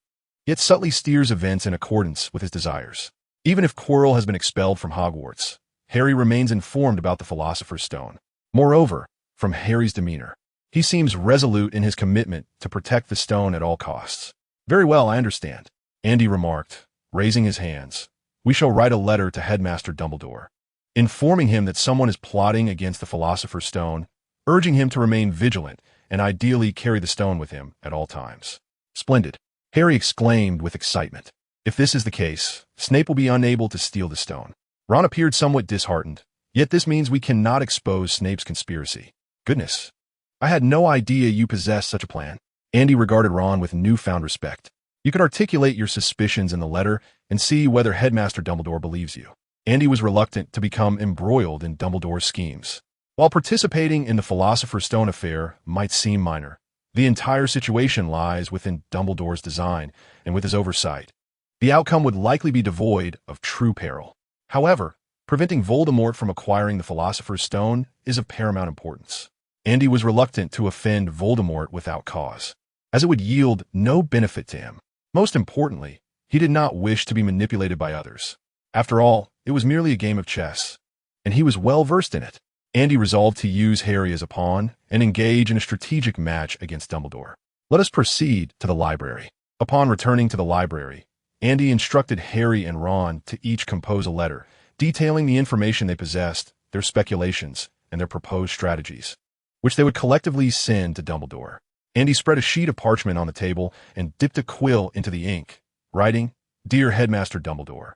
A: yet subtly steers events in accordance with his desires. Even if Quirrell has been expelled from Hogwarts, Harry remains informed about the Philosopher's Stone. Moreover, from Harry's demeanor, he seems resolute in his commitment to protect the stone at all costs. Very well, I understand, Andy remarked, raising his hands. We shall write a letter to Headmaster Dumbledore, informing him that someone is plotting against the Philosopher's Stone, urging him to remain vigilant and ideally carry the stone with him at all times. Splendid, Harry exclaimed with excitement. If this is the case, Snape will be unable to steal the stone. Ron appeared somewhat disheartened, yet this means we cannot expose Snape's conspiracy. Goodness, I had no idea you possessed such a plan. Andy regarded Ron with newfound respect. You could articulate your suspicions in the letter and see whether Headmaster Dumbledore believes you. Andy was reluctant to become embroiled in Dumbledore's schemes. While participating in the Philosopher's Stone affair might seem minor, the entire situation lies within Dumbledore's design and with his oversight. The outcome would likely be devoid of true peril. However, preventing Voldemort from acquiring the Philosopher's Stone is of paramount importance. Andy was reluctant to offend Voldemort without cause, as it would yield no benefit to him. Most importantly, he did not wish to be manipulated by others. After all, it was merely a game of chess, and he was well versed in it. Andy resolved to use Harry as a pawn and engage in a strategic match against Dumbledore. Let us proceed to the library. Upon returning to the library, Andy instructed Harry and Ron to each compose a letter, detailing the information they possessed, their speculations, and their proposed strategies, which they would collectively send to Dumbledore. Andy spread a sheet of parchment on the table and dipped a quill into the ink, writing, Dear Headmaster Dumbledore,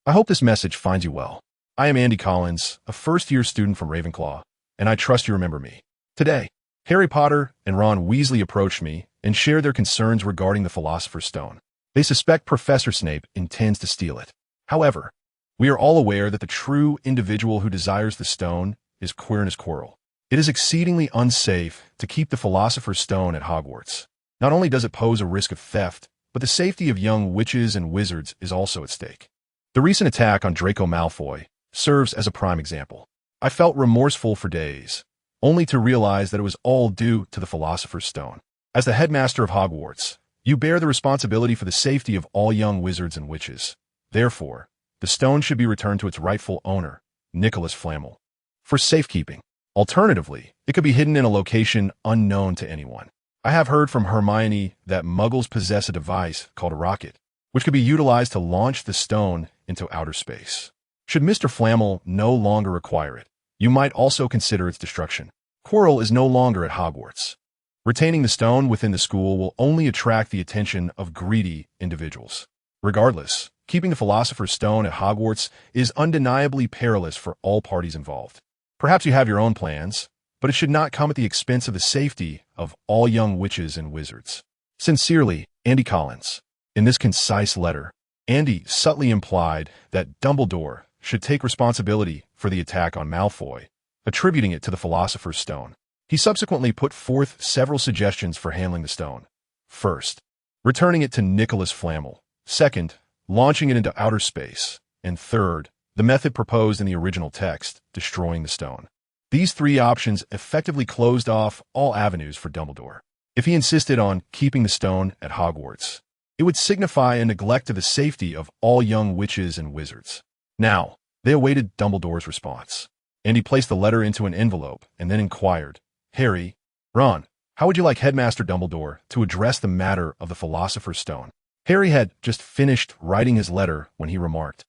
A: I hope this message finds you well. I am Andy Collins, a first-year student from Ravenclaw, and I trust you remember me. Today, Harry Potter and Ron Weasley approached me and shared their concerns regarding the Philosopher's Stone. They suspect Professor Snape intends to steal it. However, we are all aware that the true individual who desires the stone is Quirinus Quirrell. It is exceedingly unsafe to keep the Philosopher's Stone at Hogwarts. Not only does it pose a risk of theft, but the safety of young witches and wizards is also at stake. The recent attack on Draco Malfoy serves as a prime example. I felt remorseful for days, only to realize that it was all due to the Philosopher's Stone. As the headmaster of Hogwarts, you bear the responsibility for the safety of all young wizards and witches. Therefore, the stone should be returned to its rightful owner, Nicholas Flamel, for safekeeping. Alternatively, it could be hidden in a location unknown to anyone. I have heard from Hermione that Muggles possess a device called a rocket, which could be utilized to launch the stone into outer space. Should Mr. Flamel no longer require it, you might also consider its destruction. Quirrell is no longer at Hogwarts. Retaining the stone within the school will only attract the attention of greedy individuals. Regardless, keeping the Philosopher's Stone at Hogwarts is undeniably perilous for all parties involved. Perhaps you have your own plans, but it should not come at the expense of the safety of all young witches and wizards. Sincerely, Andy Collins. In this concise letter, Andy subtly implied that Dumbledore should take responsibility for the attack on Malfoy, attributing it to the Philosopher's Stone. He subsequently put forth several suggestions for handling the stone. First, returning it to Nicholas Flamel. Second, launching it into outer space. And third, the method proposed in the original text, destroying the stone. These three options effectively closed off all avenues for Dumbledore. If he insisted on keeping the stone at Hogwarts, it would signify a neglect of the safety of all young witches and wizards. Now, they awaited Dumbledore's response. And he placed the letter into an envelope and then inquired, "Harry, Ron, how would you like Headmaster Dumbledore to address the matter of the Philosopher's Stone?" Harry had just finished writing his letter when he remarked,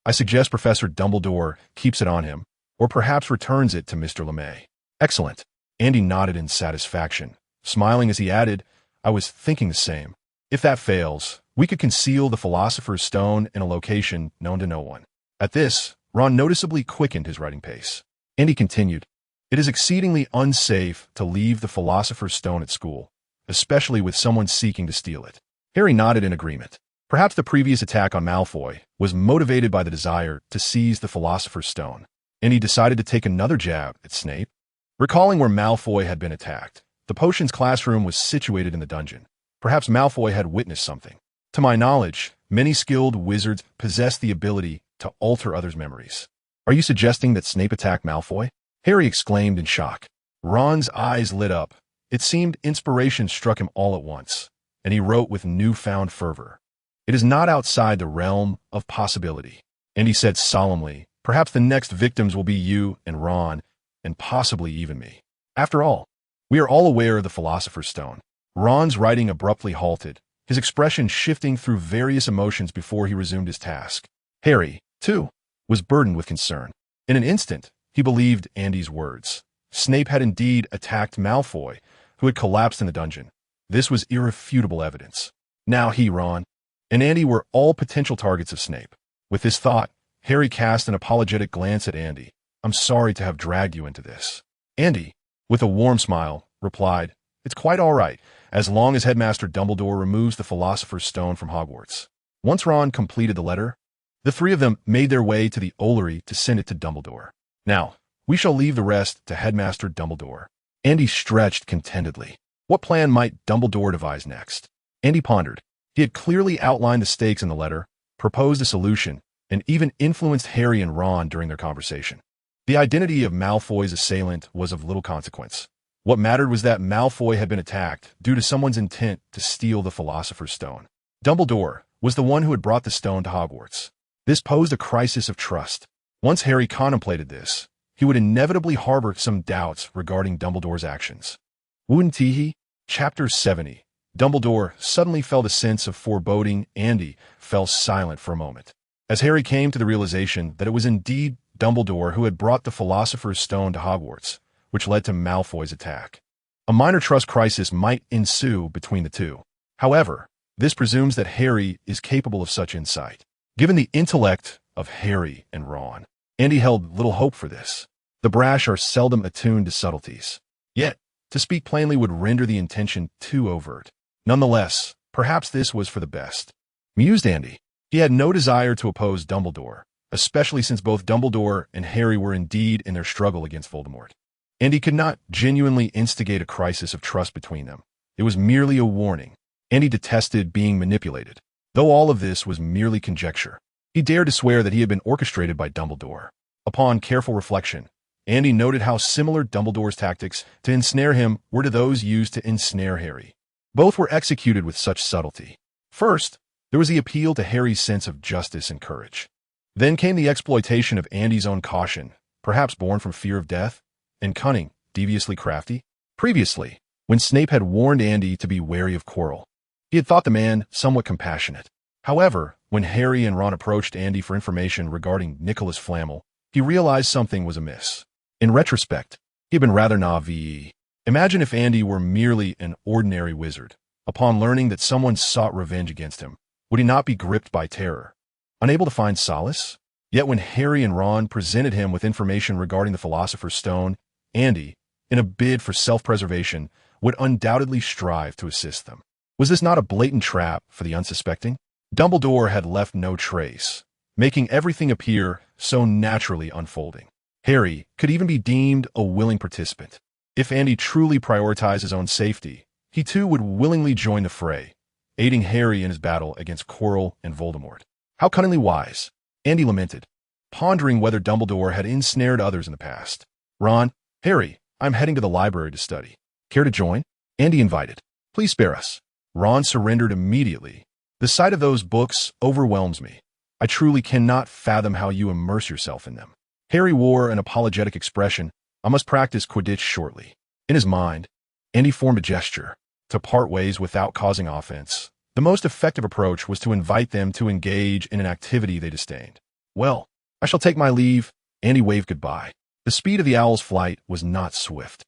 A: "I suggest Professor Dumbledore keeps it on him, or perhaps returns it to Mr. LeMay." "Excellent." Andy nodded in satisfaction, smiling as he added, "I was thinking the same. If that fails, we could conceal the Philosopher's Stone in a location known to no one." At this, Ron noticeably quickened his writing pace. Andy continued, "It is exceedingly unsafe to leave the Philosopher's Stone at school, especially with someone seeking to steal it." Harry nodded in agreement. Perhaps the previous attack on Malfoy was motivated by the desire to seize the Philosopher's Stone, and he decided to take another jab at Snape. Recalling where Malfoy had been attacked, the potions classroom was situated in the dungeon. Perhaps Malfoy had witnessed something. To my knowledge, many skilled wizards possess the ability to alter others' memories. "Are you suggesting that Snape attacked Malfoy?" Harry exclaimed in shock. Ron's eyes lit up. It seemed inspiration struck him all at once, and he wrote with newfound fervor, "It is not outside the realm of possibility." And he said solemnly, "Perhaps the next victims will be you and Ron, and possibly even me. After all, we are all aware of the Philosopher's Stone." Ron's writing abruptly halted, his expression shifting through various emotions before he resumed his task. Harry, too, was burdened with concern. In an instant, he believed Andy's words. Snape had indeed attacked Malfoy, who had collapsed in the dungeon. This was irrefutable evidence. Now he, Ron, and Andy were all potential targets of Snape. With this thought, Harry cast an apologetic glance at Andy. "I'm sorry to have dragged you into this." Andy, with a warm smile, replied, "It's quite all right, as long as Headmaster Dumbledore removes the Philosopher's Stone from Hogwarts." Once Ron completed the letter, the three of them made their way to the Ollery to send it to Dumbledore. "Now, we shall leave the rest to Headmaster Dumbledore." Andy stretched contentedly. What plan might Dumbledore devise next? Andy pondered. He had clearly outlined the stakes in the letter, proposed a solution, and even influenced Harry and Ron during their conversation. The identity of Malfoy's assailant was of little consequence. What mattered was that Malfoy had been attacked due to someone's intent to steal the Philosopher's Stone. Dumbledore was the one who had brought the stone to Hogwarts. This posed a crisis of trust. Once Harry contemplated this, he would inevitably harbor some doubts regarding Dumbledore's actions. Tthe, Chapter 70. Dumbledore suddenly felt a sense of foreboding. Andy fell silent for a moment, as Harry came to the realization that it was indeed Dumbledore who had brought the Philosopher's Stone to Hogwarts, which led to Malfoy's attack. A minor trust crisis might ensue between the two. However, this presumes that Harry is capable of such insight. Given the intellect of Harry and Ron, Andy held little hope for this. The brash are seldom attuned to subtleties. Yet, to speak plainly would render the intention too overt. Nonetheless, perhaps this was for the best. Mused Andy. He had no desire to oppose Dumbledore, especially since both Dumbledore and Harry were indeed in their struggle against Voldemort. And he could not genuinely instigate a crisis of trust between them. It was merely a warning. Andy detested being manipulated, though all of this was merely conjecture. He dared to swear that he had been orchestrated by Dumbledore. Upon careful reflection, Andy noted how similar Dumbledore's tactics to ensnare him were to those used to ensnare Harry. Both were executed with such subtlety. First, there was the appeal to Harry's sense of justice and courage. Then came the exploitation of Andy's own caution, perhaps born from fear of death, and cunning, deviously crafty. Previously, when Snape had warned Andy to be wary of Quirrell, he had thought the man somewhat compassionate. However, when Harry and Ron approached Andy for information regarding Nicholas Flamel, he realized something was amiss. In retrospect, he had been rather naive. Imagine if Andy were merely an ordinary wizard. Upon learning that someone sought revenge against him, would he not be gripped by terror, unable to find solace? Yet when Harry and Ron presented him with information regarding the Philosopher's Stone, Andy, in a bid for self-preservation, would undoubtedly strive to assist them. Was this not a blatant trap for the unsuspecting? Dumbledore had left no trace, making everything appear so naturally unfolding. Harry could even be deemed a willing participant. If Andy truly prioritized his own safety, he too would willingly join the fray, aiding Harry in his battle against Quirrell and Voldemort. How cunningly wise, Andy lamented. pondering whether Dumbledore had ensnared others in the past. Ron, Harry, I'm heading to the library to study. Care to join? Andy invited. Please spare us. Ron surrendered immediately. The sight of those books overwhelms me. I truly cannot fathom how you immerse yourself in them. Harry wore an apologetic expression. I must practice Quidditch shortly. In his mind, Andy formed a gesture to part ways without causing offense. The most effective approach was to invite them to engage in an activity they disdained. Well, I shall take my leave. Andy waved goodbye. The speed of the owl's flight was not swift.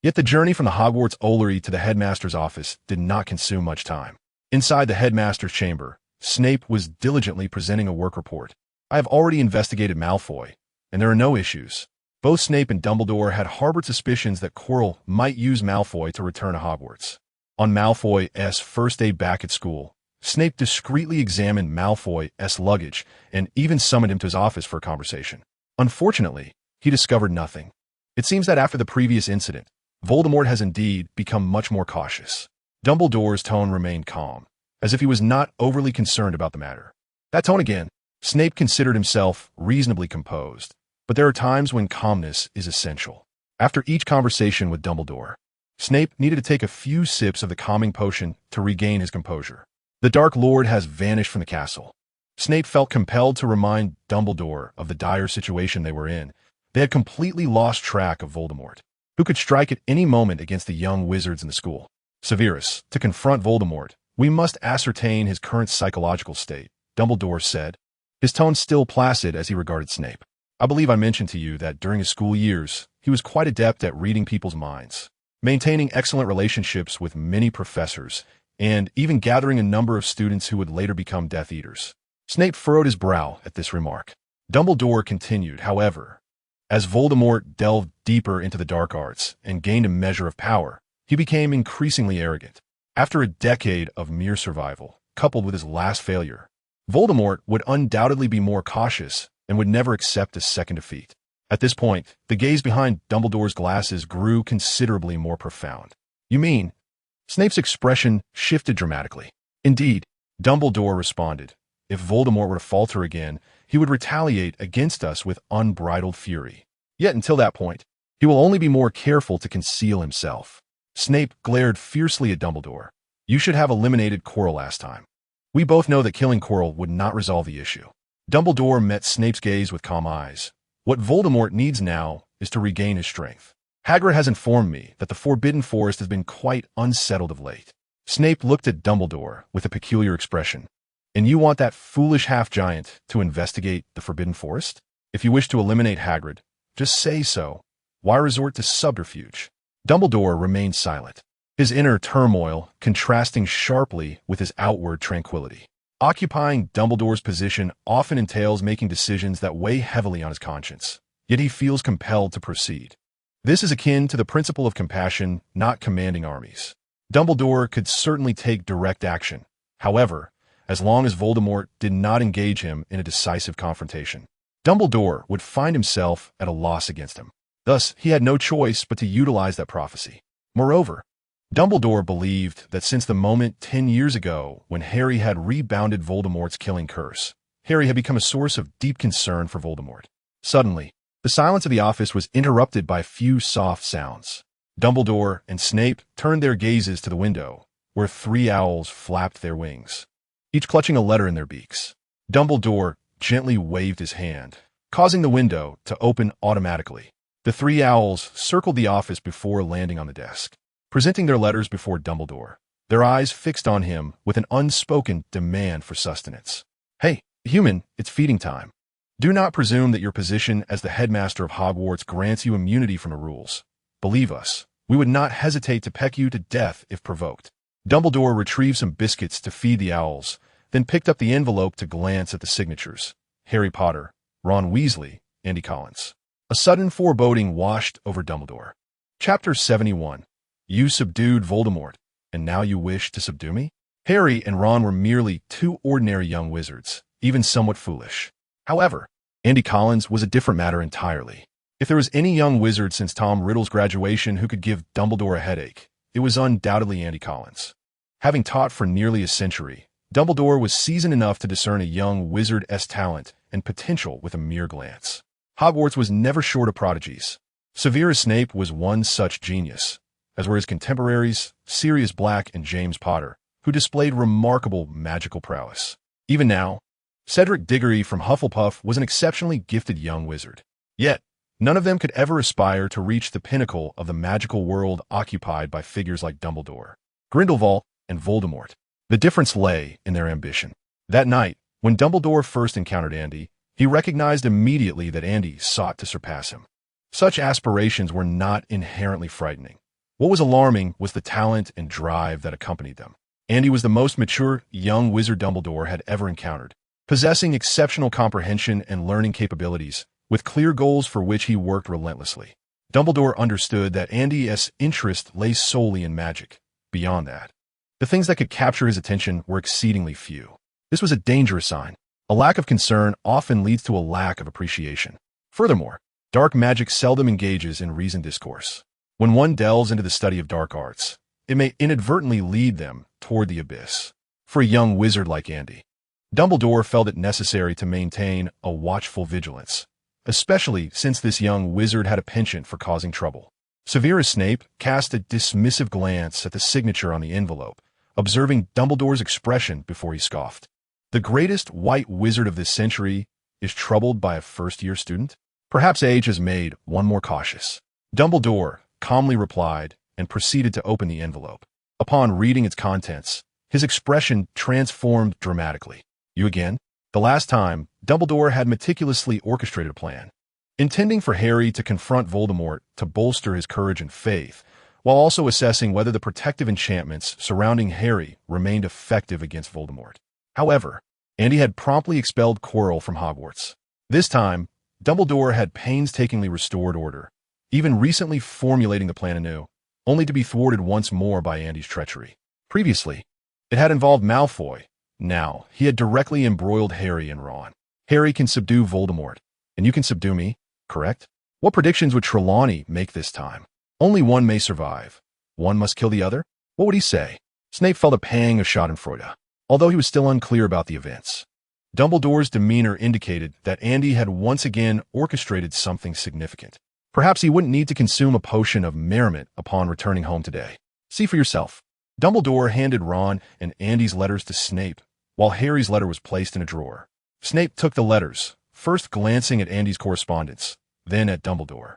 A: Yet the journey from the Hogwarts Ollery to the headmaster's office did not consume much time. Inside the headmaster's chamber, Snape was diligently presenting a work report. I have already investigated Malfoy, and there are no issues. Both Snape and Dumbledore had harbored suspicions that Quirrell might use Malfoy to return to Hogwarts. On Malfoy's first day back at school, Snape discreetly examined Malfoy's luggage and even summoned him to his office for a conversation. Unfortunately, he discovered nothing. It seems that after the previous incident, Voldemort has indeed become much more cautious. Dumbledore's tone remained calm, as if he was not overly concerned about the matter. That tone again. Snape considered himself reasonably composed, but there are times when calmness is essential. After each conversation with Dumbledore, Snape needed to take a few sips of the calming potion to regain his composure. The Dark Lord has vanished from the castle. Snape felt compelled to remind Dumbledore of the dire situation they were in. They had completely lost track of Voldemort, who could strike at any moment against the young wizards in the school. Severus, to confront Voldemort, we must ascertain his current psychological state, Dumbledore said, his tone still placid as he regarded Snape. I believe I mentioned to you that during his school years, he was quite adept at reading people's minds, maintaining excellent relationships with many professors, and even gathering a number of students who would later become Death Eaters. Snape furrowed his brow at this remark. Dumbledore continued, however, as Voldemort delved deeper into the dark arts and gained a measure of power, he became increasingly arrogant. After a decade of mere survival, coupled with his last failure, Voldemort would undoubtedly be more cautious and would never accept a second defeat. At this point, the gaze behind Dumbledore's glasses grew considerably more profound. You mean? Snape's expression shifted dramatically. Indeed, Dumbledore responded. If Voldemort were to falter again, he would retaliate against us with unbridled fury. Yet until that point, he will only be more careful to conceal himself. Snape glared fiercely at Dumbledore. You should have eliminated Quirrell last time. We both know that killing Quirrell would not resolve the issue. Dumbledore met Snape's gaze with calm eyes. What Voldemort needs now is to regain his strength. Hagrid has informed me that the Forbidden Forest has been quite unsettled of late. Snape looked at Dumbledore with a peculiar expression. And you want that foolish half-giant to investigate the Forbidden Forest? If you wish to eliminate Hagrid, just say so. Why resort to subterfuge? Dumbledore remained silent, his inner turmoil contrasting sharply with his outward tranquility. Occupying Dumbledore's position often entails making decisions that weigh heavily on his conscience, yet he feels compelled to proceed. This is akin to the principle of compassion, not commanding armies. Dumbledore could certainly take direct action, however, as long as Voldemort did not engage him in a decisive confrontation. Dumbledore would find himself at a loss against him. Thus, he had no choice but to utilize that prophecy. Moreover, Dumbledore believed that since the moment 10 years ago when Harry had rebounded Voldemort's killing curse, Harry had become a source of deep concern for Voldemort. Suddenly, the silence of the office was interrupted by a few soft sounds. Dumbledore and Snape turned their gazes to the window, where 3 owls flapped their wings, each clutching a letter in their beaks. Dumbledore gently waved his hand, causing the window to open automatically. The 3 owls circled the office before landing on the desk, presenting their letters before Dumbledore, their eyes fixed on him with an unspoken demand for sustenance. Hey, human, it's feeding time. Do not presume that your position as the headmaster of Hogwarts grants you immunity from the rules. Believe us, we would not hesitate to peck you to death if provoked. Dumbledore retrieved some biscuits to feed the owls, then picked up the envelope to glance at the signatures. Harry Potter, Ron Weasley, Andy Collins. A sudden foreboding washed over Dumbledore. Chapter 71. You subdued Voldemort, and now you wish to subdue me? Harry and Ron were merely 2 ordinary young wizards, even somewhat foolish. However, Andy Collins was a different matter entirely. If there was any young wizard since Tom Riddle's graduation who could give Dumbledore a headache, it was undoubtedly Andy Collins. Having taught for nearly a century, Dumbledore was seasoned enough to discern a young wizard's talent and potential with a mere glance. Hogwarts was never short of prodigies. Severus Snape was one such genius, as were his contemporaries, Sirius Black and James Potter, who displayed remarkable magical prowess. Even now, Cedric Diggory from Hufflepuff was an exceptionally gifted young wizard. Yet, none of them could ever aspire to reach the pinnacle of the magical world occupied by figures like Dumbledore, Grindelwald, and Voldemort. The difference lay in their ambition. That night, when Dumbledore first encountered Andy, he recognized immediately that Andy sought to surpass him. Such aspirations were not inherently frightening. What was alarming was the talent and drive that accompanied them. Andy was the most mature young wizard Dumbledore had ever encountered, possessing exceptional comprehension and learning capabilities, with clear goals for which he worked relentlessly. Dumbledore understood that Andy's interest lay solely in magic. Beyond that, the things that could capture his attention were exceedingly few. This was a dangerous sign. A lack of concern often leads to a lack of appreciation. Furthermore, dark magic seldom engages in reasoned discourse. When one delves into the study of dark arts, it may inadvertently lead them toward the abyss. For a young wizard like Andy, Dumbledore felt it necessary to maintain a watchful vigilance, especially since this young wizard had a penchant for causing trouble. Severus Snape cast a dismissive glance at the signature on the envelope, observing Dumbledore's expression before he scoffed. The greatest white wizard of this century is troubled by a first-year student? Perhaps age has made one more cautious. Dumbledore calmly replied and proceeded to open the envelope. Upon reading its contents, his expression transformed dramatically. You again? The last time, Dumbledore had meticulously orchestrated a plan, intending for Harry to confront Voldemort to bolster his courage and faith, while also assessing whether the protective enchantments surrounding Harry remained effective against Voldemort. However, Andy had promptly expelled Quirrell from Hogwarts. This time, Dumbledore had painstakingly restored order, even recently formulating the plan anew, only to be thwarted once more by Andy's treachery. Previously, it had involved Malfoy. Now, he had directly embroiled Harry and Ron. Harry can subdue Voldemort, and you can subdue me, correct? What predictions would Trelawney make this time? Only one may survive. One must kill the other? What would he say? Snape felt a pang of schadenfreude, although he was still unclear about the events. Dumbledore's demeanor indicated that Andy had once again orchestrated something significant. Perhaps he wouldn't need to consume a potion of merriment upon returning home today. See for yourself. Dumbledore handed Ron and Andy's letters to Snape, while Harry's letter was placed in a drawer. Snape took the letters, first glancing at Andy's correspondence, then at Dumbledore.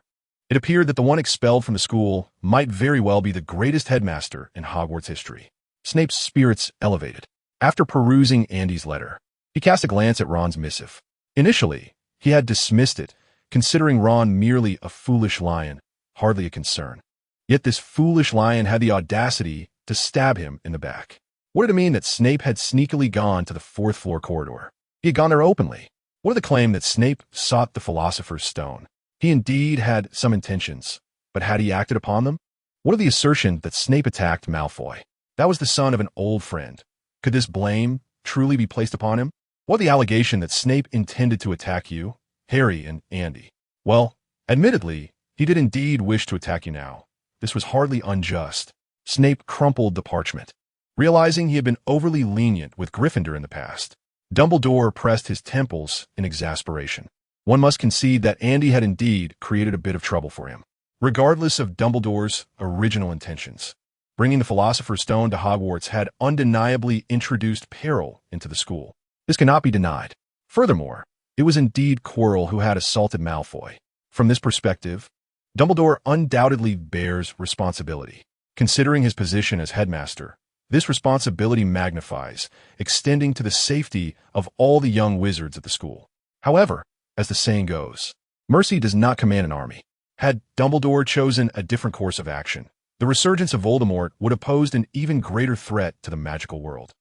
A: It appeared that the one expelled from the school might very well be the greatest headmaster in Hogwarts history. Snape's spirits elevated. After perusing Andy's letter, he cast a glance at Ron's missive. Initially, he had dismissed it, considering Ron merely a foolish lion, hardly a concern. Yet this foolish lion had the audacity to stab him in the back. What did it mean that Snape had sneakily gone to the fourth-floor corridor? He had gone there openly. What did the claim that Snape sought the Philosopher's Stone? He indeed had some intentions, but had he acted upon them? What of the assertion that Snape attacked Malfoy? That was the son of an old friend. Could this blame truly be placed upon him? What of the allegation that Snape intended to attack you, Harry and Andy? Well, admittedly, he did indeed wish to attack you now. This was hardly unjust. Snape crumpled the parchment. Realizing he had been overly lenient with Gryffindor in the past, Dumbledore pressed his temples in exasperation. One must concede that Andy had indeed created a bit of trouble for him. Regardless of Dumbledore's original intentions, bringing the Philosopher's Stone to Hogwarts had undeniably introduced peril into the school. This cannot be denied. Furthermore, it was indeed Quirrell who had assaulted Malfoy. From this perspective, Dumbledore undoubtedly bears responsibility. Considering his position as headmaster, this responsibility magnifies, extending to the safety of all the young wizards at the school. However, as the saying goes, mercy does not command an army. Had Dumbledore chosen a different course of action, the resurgence of Voldemort would have posed an even greater threat to the magical world.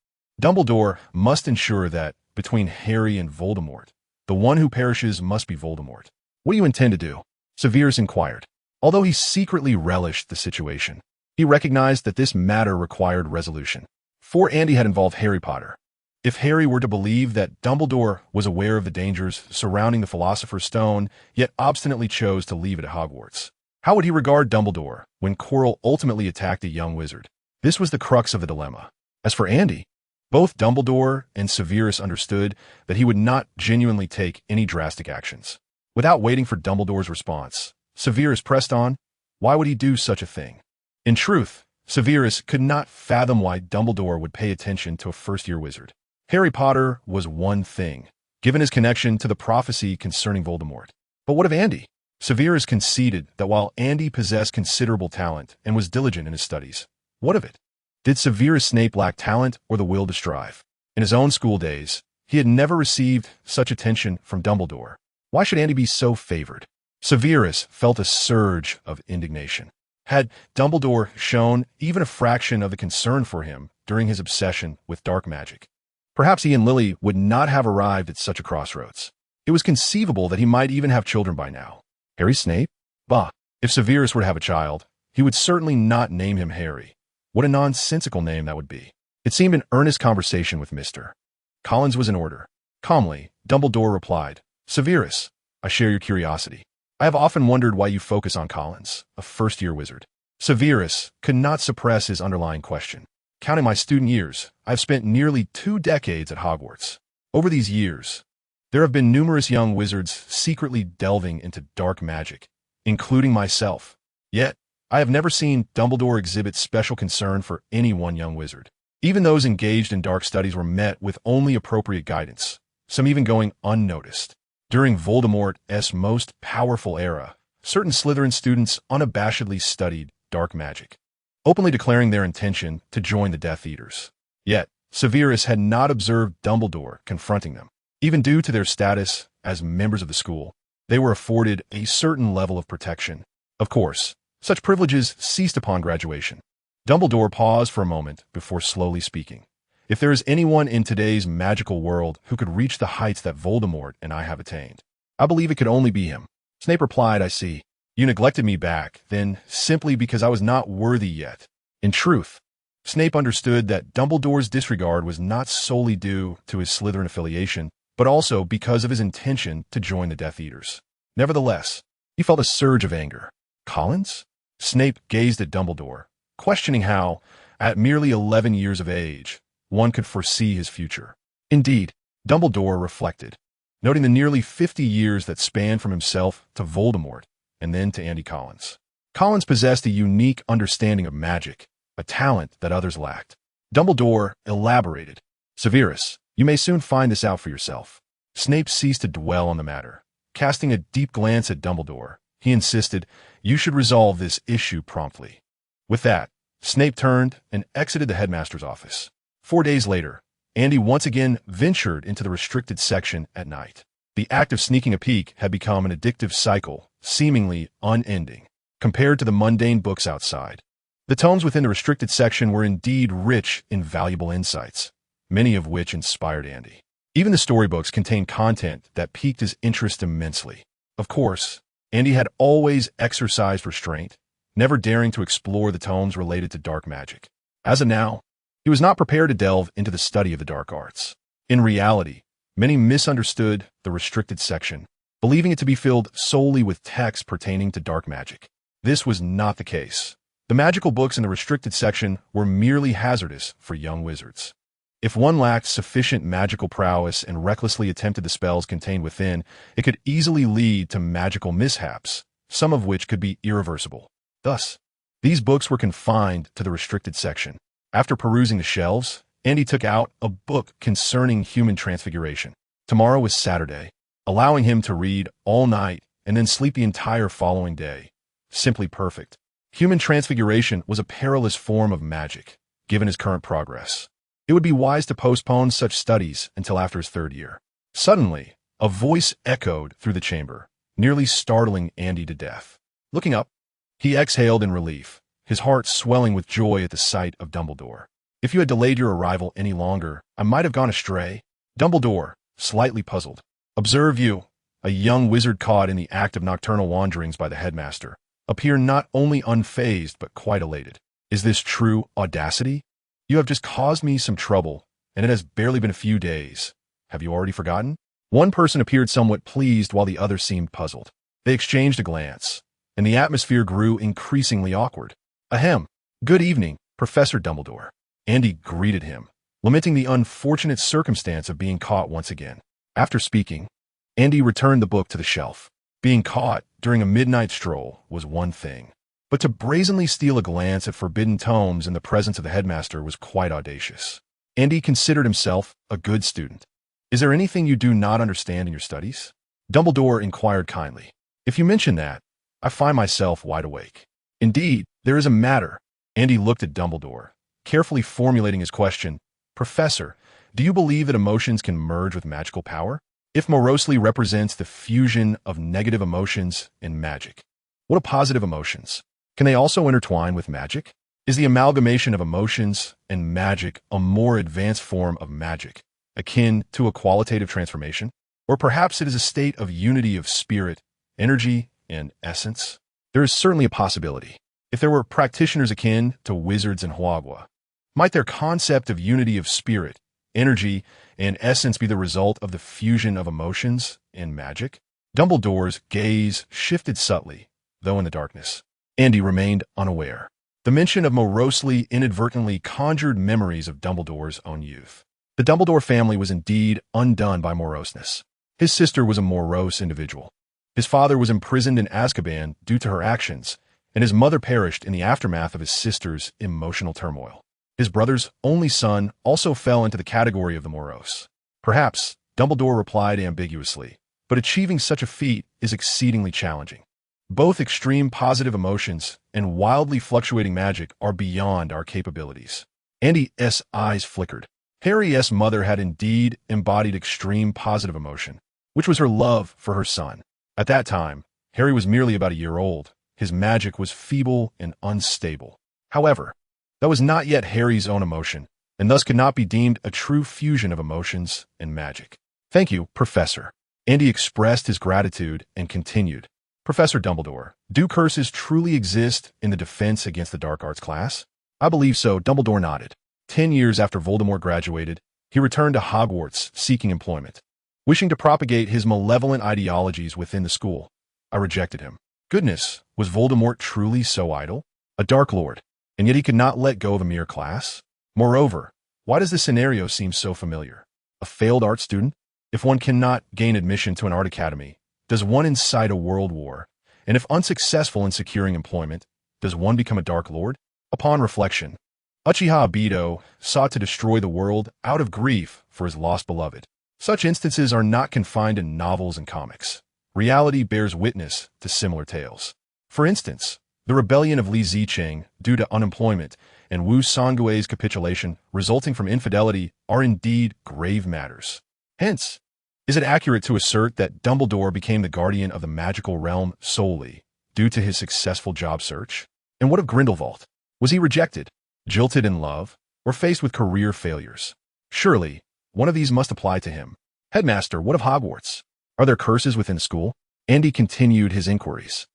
A: Dumbledore must ensure that, between Harry and Voldemort, the one who perishes must be Voldemort. What do you intend to do? Severus inquired. Although he secretly relished the situation, he recognized that this matter required resolution. For Andy had involved Harry Potter. If Harry were to believe that Dumbledore was aware of the dangers surrounding the Philosopher's Stone, yet obstinately chose to leave it at Hogwarts, how would he regard Dumbledore when Quirrell ultimately attacked a young wizard? This was the crux of the dilemma. As for Andy, Both Dumbledore and Severus understood that he would not genuinely take any drastic actions. Without waiting for Dumbledore's response, Severus pressed on. Why would he do such a thing? In truth, Severus could not fathom why Dumbledore would pay attention to a first-year wizard. Harry Potter was one thing, given his connection to the prophecy concerning Voldemort. But what of Andy? Severus conceded that while Andy possessed considerable talent and was diligent in his studies, what of it? Did Severus Snape lack talent or the will to strive? In his own school days, he had never received such attention from Dumbledore. Why should Andy be so favored? Severus felt a surge of indignation. Had Dumbledore shown even a fraction of the concern for him during his obsession with dark magic, perhaps he and Lily would not have arrived at such a crossroads. It was conceivable that he might even have children by now. Harry Snape? Bah, if Severus were to have a child, he would certainly not name him Harry. What a nonsensical name that would be. It seemed an earnest conversation with Mr. Collins was in order. Calmly, Dumbledore replied, Severus, I share your curiosity. I have often wondered why you focus on Collins, a first-year wizard. Severus could not suppress his underlying question. Counting my student years, I have spent nearly 2 decades at Hogwarts. Over these years, there have been numerous young wizards secretly delving into dark magic, including myself. Yet, I have never seen Dumbledore exhibit special concern for any one young wizard. Even those engaged in dark studies were met with only appropriate guidance, some even going unnoticed. During Voldemort's most powerful era, certain Slytherin students unabashedly studied dark magic, openly declaring their intention to join the Death Eaters. Yet, Severus had not observed Dumbledore confronting them. Even due to their status as members of the school, they were afforded a certain level of protection. Of course, such privileges ceased upon graduation. Dumbledore paused for a moment before slowly speaking. If there is anyone in today's magical world who could reach the heights that Voldemort and I have attained, I believe it could only be him. Snape replied, I see. You neglected me back then simply because I was not worthy yet. In truth, Snape understood that Dumbledore's disregard was not solely due to his Slytherin affiliation, but also because of his intention to join the Death Eaters. Nevertheless, he felt a surge of anger. Collins? Snape gazed at Dumbledore, questioning how, at merely 11 years of age, one could foresee his future. Indeed, Dumbledore reflected, noting the nearly 50 years that spanned from himself to Voldemort and then to Andy Collins. Collins possessed a unique understanding of magic, a talent that others lacked. Dumbledore elaborated, Severus, you may soon find this out for yourself. Snape ceased to dwell on the matter. Casting a deep glance at Dumbledore, he insisted, you should resolve this issue promptly. With that, Snape turned and exited the headmaster's office. 4 days later, Andy once again ventured into the restricted section at night. The act of sneaking a peek had become an addictive cycle, seemingly unending, compared to the mundane books outside. The tomes within the restricted section were indeed rich in valuable insights, many of which inspired Andy. Even the storybooks contained content that piqued his interest immensely. Of course, Andy had always exercised restraint, never daring to explore the tomes related to dark magic. As of now, he was not prepared to delve into the study of the dark arts. In reality, many misunderstood the restricted section, believing it to be filled solely with texts pertaining to dark magic. This was not the case. The magical books in the restricted section were merely hazardous for young wizards. If one lacked sufficient magical prowess and recklessly attempted the spells contained within, it could easily lead to magical mishaps, some of which could be irreversible. Thus, these books were confined to the restricted section. After perusing the shelves, Andy took out a book concerning human transfiguration. Tomorrow was Saturday, allowing him to read all night and then sleep the entire following day. Simply perfect. Human transfiguration was a perilous form of magic, given his current progress. It would be wise to postpone such studies until after his 3rd year. Suddenly, a voice echoed through the chamber, nearly startling Andy to death. Looking up, he exhaled in relief, his heart swelling with joy at the sight of Dumbledore. If you had delayed your arrival any longer, I might have gone astray. Dumbledore, slightly puzzled. Observe you, a young wizard caught in the act of nocturnal wanderings by the headmaster, appear not only unfazed but quite elated. Is this true audacity? You have just caused me some trouble, and it has barely been a few days. Have you already forgotten? One person appeared somewhat pleased while the other seemed puzzled. They exchanged a glance, and the atmosphere grew increasingly awkward. Ahem. Good evening, Professor Dumbledore. Andy greeted him, lamenting the unfortunate circumstance of being caught once again. After speaking, Andy returned the book to the shelf. Being caught during a midnight stroll was one thing, but to brazenly steal a glance at forbidden tomes in the presence of the headmaster was quite audacious. Andy considered himself a good student. "Is there anything you do not understand in your studies?" Dumbledore inquired kindly. "If you mention that, I find myself wide awake." "Indeed, there is a matter." Andy looked at Dumbledore, carefully formulating his question. "Professor, do you believe that emotions can merge with magical power? If morosely represents the fusion of negative emotions and magic, what of positive emotions? Can they also intertwine with magic? Is the amalgamation of emotions and magic a more advanced form of magic, akin to a qualitative transformation? Or perhaps it is a state of unity of spirit, energy, and essence? There is certainly a possibility. If there were practitioners akin to wizards in Hogwarts, might their concept of unity of spirit, energy, and essence be the result of the fusion of emotions and magic? Dumbledore's gaze shifted subtly, though in the darkness. Andy remained unaware. The mention of morosely inadvertently conjured memories of Dumbledore's own youth. The Dumbledore family was indeed undone by moroseness. His sister was a morose individual. His father was imprisoned in Azkaban due to her actions, and his mother perished in the aftermath of his sister's emotional turmoil. His brother's only son also fell into the category of the morose. Perhaps, Dumbledore replied ambiguously, but achieving such a feat is exceedingly challenging. Both extreme positive emotions and wildly fluctuating magic are beyond our capabilities. Andy's eyes flickered. Harry's mother had indeed embodied extreme positive emotion, which was her love for her son. At that time, Harry was merely about a year old. His magic was feeble and unstable. However, that was not yet Harry's own emotion, and thus could not be deemed a true fusion of emotions and magic. "Thank you, Professor." Andy expressed his gratitude and continued. "Professor Dumbledore, do curses truly exist in the Defense Against the Dark Arts class?" "I believe so," Dumbledore nodded. 10 years after Voldemort graduated, he returned to Hogwarts seeking employment, wishing to propagate his malevolent ideologies within the school. I rejected him. Goodness, was Voldemort truly so idle? A Dark Lord, and yet he could not let go of a mere class? Moreover, why does this scenario seem so familiar? A failed art student? If one cannot gain admission to an art academy, does one incite a world war? And if unsuccessful in securing employment, does one become a Dark Lord? Upon reflection, Uchiha Obito sought to destroy the world out of grief for his lost beloved. Such instances are not confined to novels and comics. Reality bears witness to similar tales. For instance, the rebellion of Li Zicheng due to unemployment and Wu Sangui's capitulation resulting from infidelity are indeed grave matters. Hence, is it accurate to assert that Dumbledore became the guardian of the magical realm solely due to his successful job search? And what of Grindelwald? Was he rejected, jilted in love, or faced with career failures? Surely, one of these must apply to him. Headmaster, what of Hogwarts? Are there curses within the school? Andy continued his inquiries.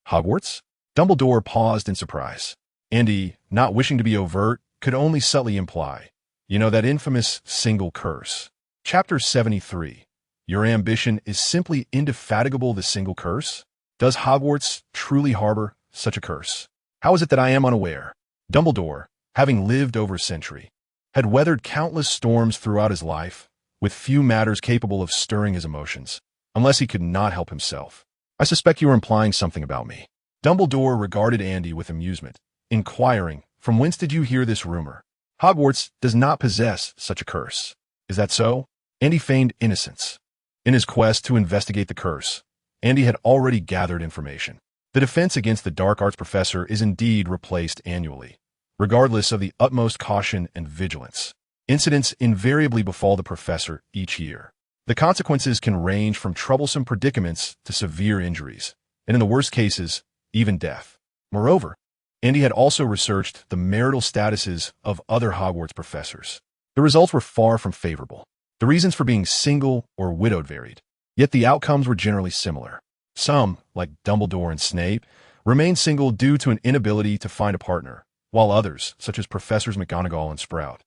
A: Hogwarts? Dumbledore paused in surprise. Andy, not wishing to be overt, could only subtly imply, that infamous single curse. Chapter 73. Your ambition is simply indefatigable, the single curse? Does Hogwarts truly harbor such a curse? How is it that I am unaware? Dumbledore, having lived over a century, had weathered countless storms throughout his life, with few matters capable of stirring his emotions, unless he could not help himself. I suspect you are implying something about me. Dumbledore regarded Andy with amusement, inquiring, from whence did you hear this rumor? Hogwarts does not possess such a curse. Is that so? Andy feigned innocence. In his quest to investigate the curse, Andy had already gathered information. The Defense Against the Dark Arts professor is indeed replaced annually, regardless of the utmost caution and vigilance. Incidents invariably befall the professor each year. The consequences can range from troublesome predicaments to severe injuries, and in the worst cases, even death. Moreover, Andy had also researched the marital statuses of other Hogwarts professors. The results were far from favorable. The reasons for being single or widowed varied, yet the outcomes were generally similar. Some, like Dumbledore and Snape, remained single due to an inability to find a partner, while others, such as Professors McGonagall and Sprout,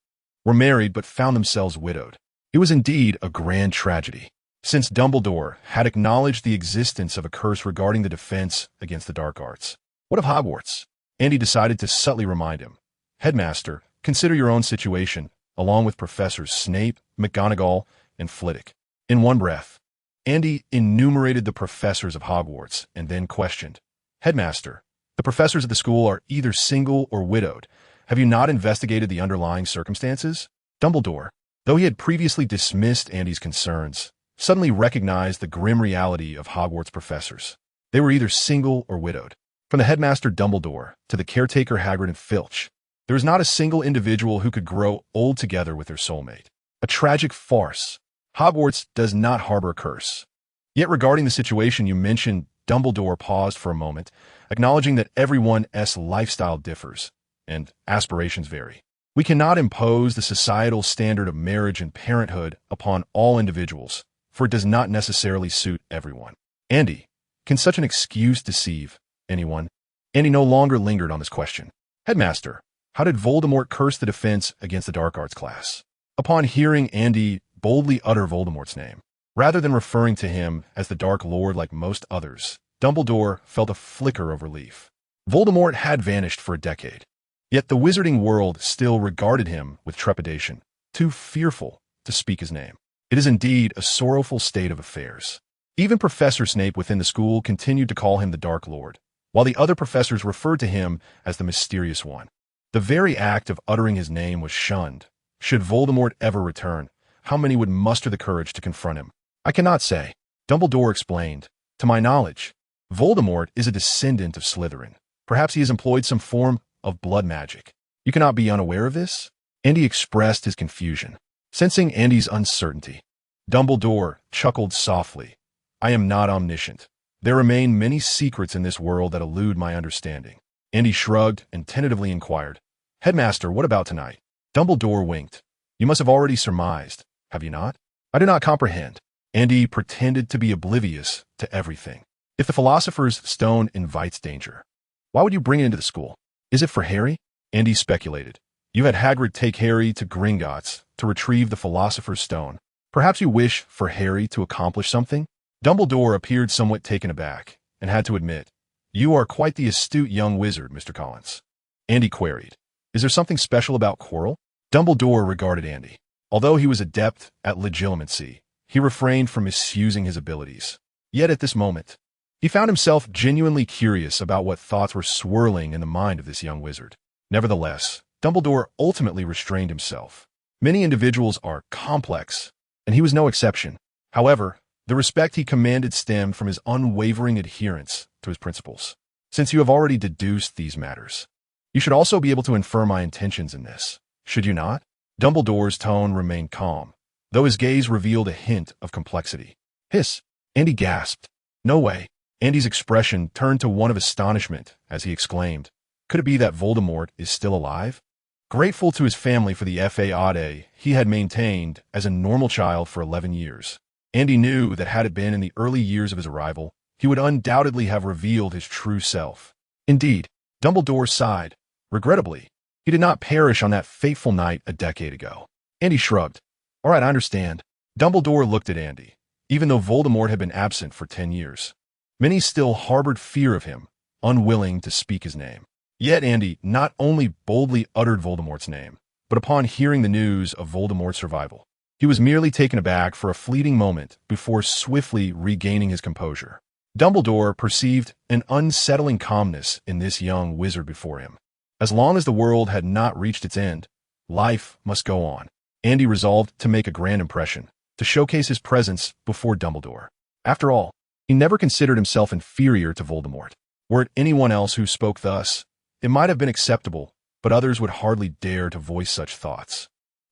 A: were married but found themselves widowed. It was indeed a grand tragedy. Since Dumbledore had acknowledged the existence of a curse regarding the defense against the dark arts. What of Hogwarts? Andy decided to subtly remind him. Headmaster, consider your own situation. along with Professors Snape, McGonagall, and Flitwick. In one breath, Andy enumerated the professors of Hogwarts and then questioned, "Headmaster, the professors of the school are either single or widowed. Have you not investigated the underlying circumstances?" Dumbledore, though he had previously dismissed Andy's concerns, suddenly recognized the grim reality of Hogwarts professors. They were either single or widowed. From the headmaster Dumbledore to the caretaker Hagrid and Filch, there was not a single individual who could grow old together with their soulmate. A tragic farce. Hogwarts does not harbor a curse. Yet regarding the situation you mentioned, Dumbledore paused for a moment, acknowledging that everyone's lifestyle differs, and aspirations vary. We cannot impose the societal standard of marriage and parenthood upon all individuals, for it does not necessarily suit everyone. Andy, can such an excuse deceive anyone? Andy no longer lingered on this question. "Headmaster, how did Voldemort curse the defense against the dark arts class?" Upon hearing Andy boldly utter Voldemort's name, rather than referring to him as the Dark Lord like most others, Dumbledore felt a flicker of relief. Voldemort had vanished for a decade, yet the wizarding world still regarded him with trepidation, too fearful to speak his name. It is indeed a sorrowful state of affairs. Even Professor Snape within the school continued to call him the Dark Lord, while the other professors referred to him as the Mysterious One. The very act of uttering his name was shunned. Should Voldemort ever return, how many would muster the courage to confront him? "I cannot say," Dumbledore explained. "To my knowledge, Voldemort is a descendant of Slytherin. Perhaps he has employed some form of blood magic. You cannot be unaware of this?" Andy expressed his confusion. Sensing Andy's uncertainty, Dumbledore chuckled softly. "I am not omniscient. There remain many secrets in this world that elude my understanding." Andy shrugged and tentatively inquired, "Headmaster, what about tonight?" Dumbledore winked. "You must have already surmised, have you not?" "I do not comprehend." Andy pretended to be oblivious to everything. "If the Philosopher's Stone invites danger, why would you bring it into the school? Is it for Harry?" Andy speculated. "You had Hagrid take Harry to Gringotts to retrieve the Philosopher's Stone. Perhaps you wish for Harry to accomplish something?" Dumbledore appeared somewhat taken aback and had to admit, "You are quite the astute young wizard, Mr. Collins." Andy queried, "Is there something special about Quirrell?" Dumbledore regarded Andy. Although he was adept at legilimency, he refrained from misusing his abilities. Yet at this moment, he found himself genuinely curious about what thoughts were swirling in the mind of this young wizard. Nevertheless, Dumbledore ultimately restrained himself. Many individuals are complex, and he was no exception. However, the respect he commanded stemmed from his unwavering adherence to his principles. "Since you have already deduced these matters, you should also be able to infer my intentions in this, should you not?" Dumbledore's tone remained calm, though his gaze revealed a hint of complexity. "Hiss!" Andy gasped. "No way." Andy's expression turned to one of astonishment as he exclaimed, "Could it be that Voldemort is still alive?" Grateful to his family for the faade he had maintained as a normal child for 11 years, Andy knew that had it been in the early years of his arrival, he would undoubtedly have revealed his true self. Indeed, Dumbledore sighed. Regrettably, he did not perish on that fateful night a decade ago. Andy shrugged. "All right, I understand." Dumbledore looked at Andy. Even though Voldemort had been absent for 10 years, many still harbored fear of him, unwilling to speak his name. Yet Andy not only boldly uttered Voldemort's name, but upon hearing the news of Voldemort's survival, he was merely taken aback for a fleeting moment before swiftly regaining his composure. Dumbledore perceived an unsettling calmness in this young wizard before him. As long as the world had not reached its end, life must go on. Andy resolved to make a grand impression, to showcase his presence before Dumbledore. After all, he never considered himself inferior to Voldemort. Were it anyone else who spoke thus, it might have been acceptable, but others would hardly dare to voice such thoughts.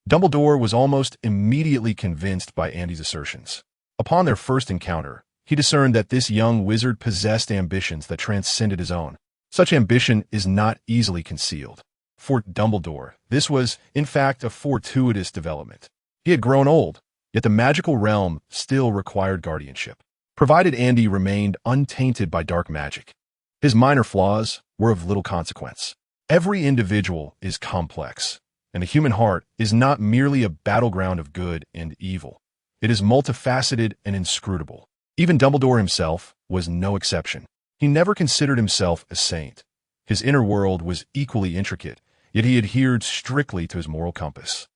A: Dumbledore was almost immediately convinced by Andy's assertions. Upon their first encounter, he discerned that this young wizard possessed ambitions that transcended his own. Such ambition is not easily concealed. For Dumbledore, this was, in fact, a fortuitous development. He had grown old, yet the magical realm still required guardianship, provided Andy remained untainted by dark magic. His minor flaws were of little consequence. Every individual is complex, and the human heart is not merely a battleground of good and evil. It is multifaceted and inscrutable. Even Dumbledore himself was no exception. He never considered himself a saint. His inner world was equally intricate, yet he adhered strictly to his moral compass.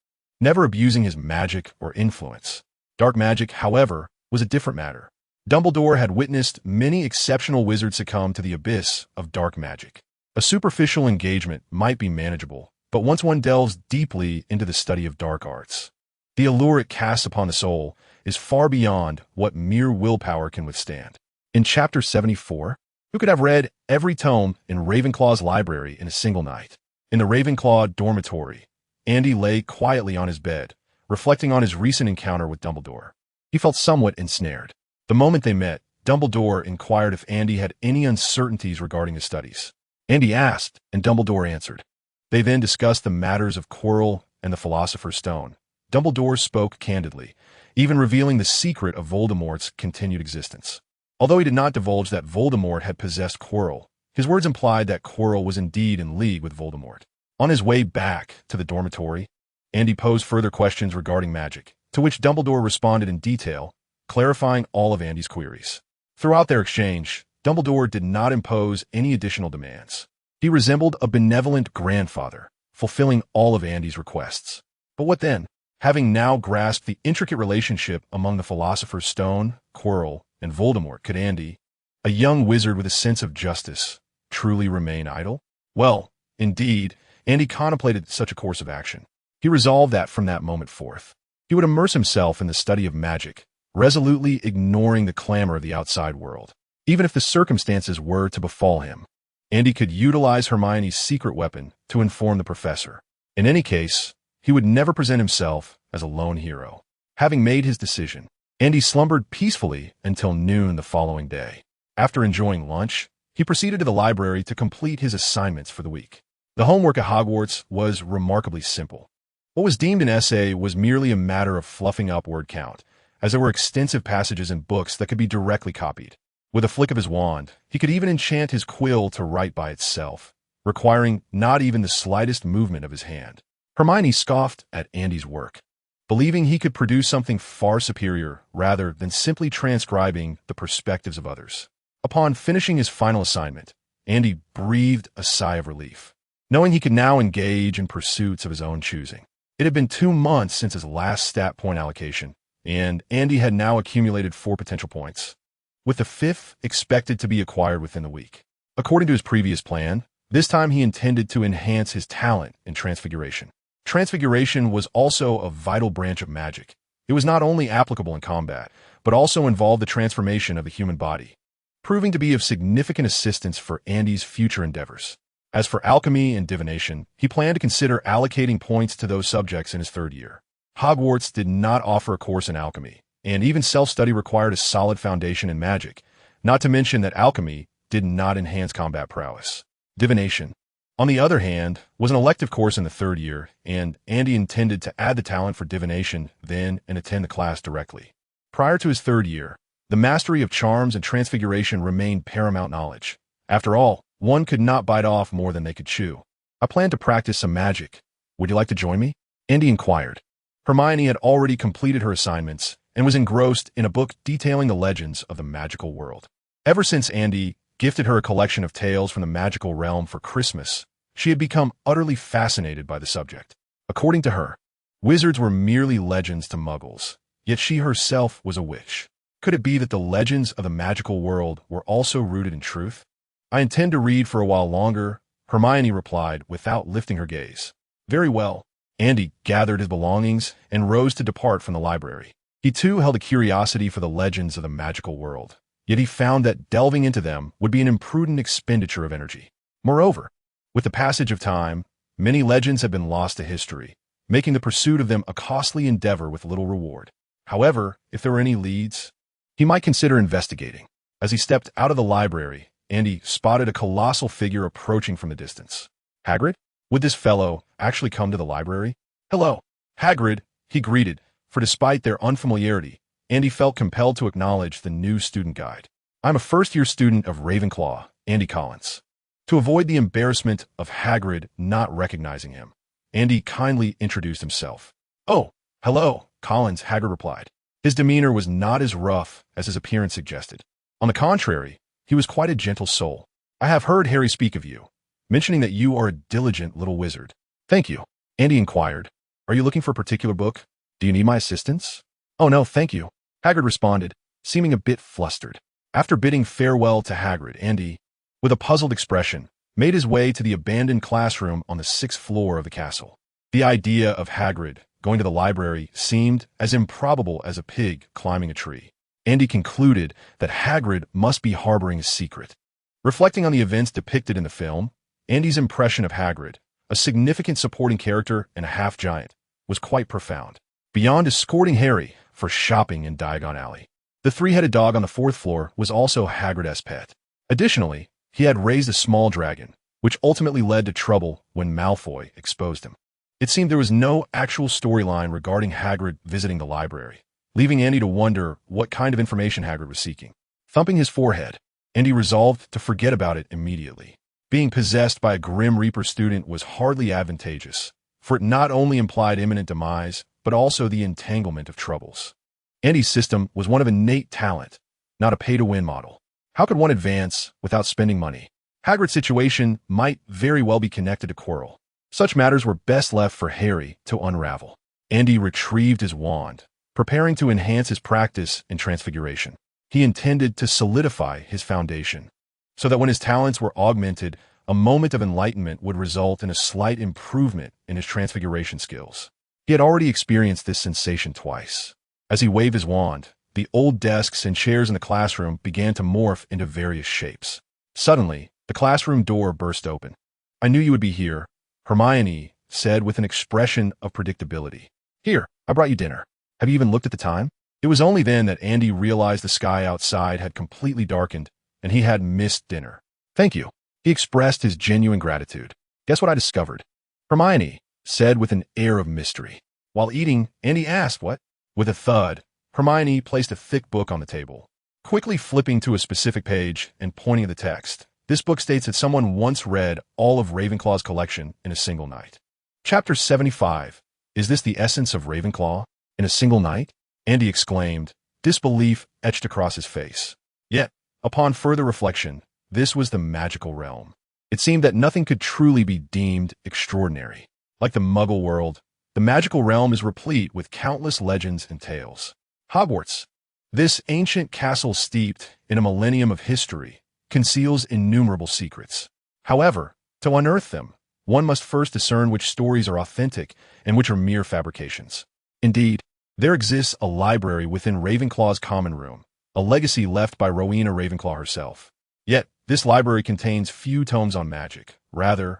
A: never abusing his magic or influence. Dark magic, however, was a different matter. Dumbledore had witnessed many exceptional wizards succumb to the abyss of dark magic. A superficial engagement might be manageable, but once one delves deeply into the study of dark arts, the allure it casts upon the soul is far beyond what mere willpower can withstand. In Chapter 74, who could have read every tome in Ravenclaw's library in a single night? In the Ravenclaw dormitory, Andy lay quietly on his bed, reflecting on his recent encounter with Dumbledore. He felt somewhat ensnared. The moment they met, Dumbledore inquired if Andy had any uncertainties regarding his studies. Andy asked, and Dumbledore answered. They then discussed the matters of Quirrell and the Philosopher's Stone. Dumbledore spoke candidly, even revealing the secret of Voldemort's continued existence. Although he did not divulge that Voldemort had possessed Quirrell, his words implied that Quirrell was indeed in league with Voldemort. On his way back to the dormitory, Andy posed further questions regarding magic, to which Dumbledore responded in detail, clarifying all of Andy's queries. Throughout their exchange, Dumbledore did not impose any additional demands. He resembled a benevolent grandfather, fulfilling all of Andy's requests. But what then? Having now grasped the intricate relationship among the Philosopher's Stone, Quirrell, and Voldemort, could Andy, a young wizard with a sense of justice, truly remain idle? Well, indeed, Andy contemplated such a course of action. He resolved that from that moment forth, he would immerse himself in the study of magic, resolutely ignoring the clamor of the outside world. Even if the circumstances were to befall him, Andy could utilize Hermione's secret weapon to inform the professor. In any case, he would never present himself as a lone hero. Having made his decision, Andy slumbered peacefully until noon the following day. After enjoying lunch, he proceeded to the library to complete his assignments for the week. The homework at Hogwarts was remarkably simple. What was deemed an essay was merely a matter of fluffing up word count, as there were extensive passages in books that could be directly copied. With a flick of his wand, he could even enchant his quill to write by itself, requiring not even the slightest movement of his hand. Hermione scoffed at Andy's work, believing he could produce something far superior rather than simply transcribing the perspectives of others. Upon finishing his final assignment, Andy breathed a sigh of relief, knowing he could now engage in pursuits of his own choosing. It had been 2 months since his last stat point allocation, and Andy had now accumulated 4 potential points, with the 5th expected to be acquired within the week. According to his previous plan, this time he intended to enhance his talent in Transfiguration. Transfiguration was also a vital branch of magic. It was not only applicable in combat, but also involved the transformation of the human body, proving to be of significant assistance for Andy's future endeavors. As for alchemy and divination, he planned to consider allocating points to those subjects in his 3rd year. Hogwarts did not offer a course in alchemy, and even self-study required a solid foundation in magic, not to mention that alchemy did not enhance combat prowess. Divination, on the other hand, was an elective course in the 3rd year, and Andy intended to add the talent for divination then and attend the class directly. Prior to his 3rd year, the mastery of charms and transfiguration remained paramount knowledge. After all, one could not bite off more than they could chew. I plan to practice some magic. Would you like to join me? Andy inquired. Hermione had already completed her assignments and was engrossed in a book detailing the legends of the magical world. Ever since Andy gifted her a collection of tales from the magical realm for Christmas, she had become utterly fascinated by the subject. According to her, wizards were merely legends to muggles, yet she herself was a witch. Could it be that the legends of the magical world were also rooted in truth? I intend to read for a while longer, Hermione replied without lifting her gaze. Very well. Andy gathered his belongings and rose to depart from the library. He too held a curiosity for the legends of the magical world, yet he found that delving into them would be an imprudent expenditure of energy. Moreover, with the passage of time, many legends had been lost to history, making the pursuit of them a costly endeavor with little reward. However, if there were any leads, he might consider investigating. As he stepped out of the library, Andy spotted a colossal figure approaching from the distance. Hagrid? Would this fellow actually come to the library? Hello, Hagrid, he greeted, for despite their unfamiliarity, Andy felt compelled to acknowledge the new student guide. I'm a first-year student of Ravenclaw, Andy Collins. To avoid the embarrassment of Hagrid not recognizing him, Andy kindly introduced himself. Oh, hello, Collins, Hagrid replied. His demeanor was not as rough as his appearance suggested. On the contrary, he was quite a gentle soul. I have heard Harry speak of you, mentioning that you are a diligent little wizard. Thank you, Andy inquired, Are you looking for a particular book? Do you need my assistance? Oh no, thank you, Hagrid responded, seeming a bit flustered. After bidding farewell to Hagrid, Andy, with a puzzled expression, made his way to the abandoned classroom on the 6th floor of the castle. The idea of Hagrid going to the library seemed as improbable as a pig climbing a tree. Andy concluded that Hagrid must be harboring a secret. Reflecting on the events depicted in the film, Andy's impression of Hagrid, a significant supporting character and a half-giant, was quite profound. Beyond escorting Harry for shopping in Diagon Alley, the three-headed dog on the 4th floor was also Hagrid's pet. Additionally, he had raised a small dragon, which ultimately led to trouble when Malfoy exposed him. It seemed there was no actual storyline regarding Hagrid visiting the library, leaving Andy to wonder what kind of information Hagrid was seeking. Thumping his forehead, Andy resolved to forget about it immediately. Being possessed by a Grim Reaper student was hardly advantageous, for it not only implied imminent demise, but also the entanglement of troubles. Andy's system was one of innate talent, not a pay-to-win model. How could one advance without spending money? Hagrid's situation might very well be connected to Quirrell. Such matters were best left for Harry to unravel. Andy retrieved his wand, preparing to enhance his practice in Transfiguration. He intended to solidify his foundation, so that when his talents were augmented, a moment of enlightenment would result in a slight improvement in his Transfiguration skills. He had already experienced this sensation twice. As he waved his wand, the old desks and chairs in the classroom began to morph into various shapes. Suddenly, the classroom door burst open. "I knew you would be here," Hermione said with an expression of predictability. "Here, I brought you dinner. Have you even looked at the time?" It was only then that Andy realized the sky outside had completely darkened and he had missed dinner. "Thank you." He expressed his genuine gratitude. "Guess what I discovered?" Hermione said with an air of mystery. While eating, Andy asked, "What?" With a thud, Hermione placed a thick book on the table. Quickly flipping to a specific page and pointing at the text, this book states that someone once read all of Ravenclaw's collection in a single night. Chapter 75. Is this the essence of Ravenclaw? In a single night? Andy exclaimed, disbelief etched across his face. Yet, upon further reflection, this was the magical realm. It seemed that nothing could truly be deemed extraordinary. Like the Muggle world, the magical realm is replete with countless legends and tales. Hogwarts, this ancient castle steeped in a millennium of history, conceals innumerable secrets. However, to unearth them, one must first discern which stories are authentic and which are mere fabrications. Indeed, there exists a library within Ravenclaw's common room, a legacy left by Rowena Ravenclaw herself. Yet, this library contains few tomes on magic. Rather,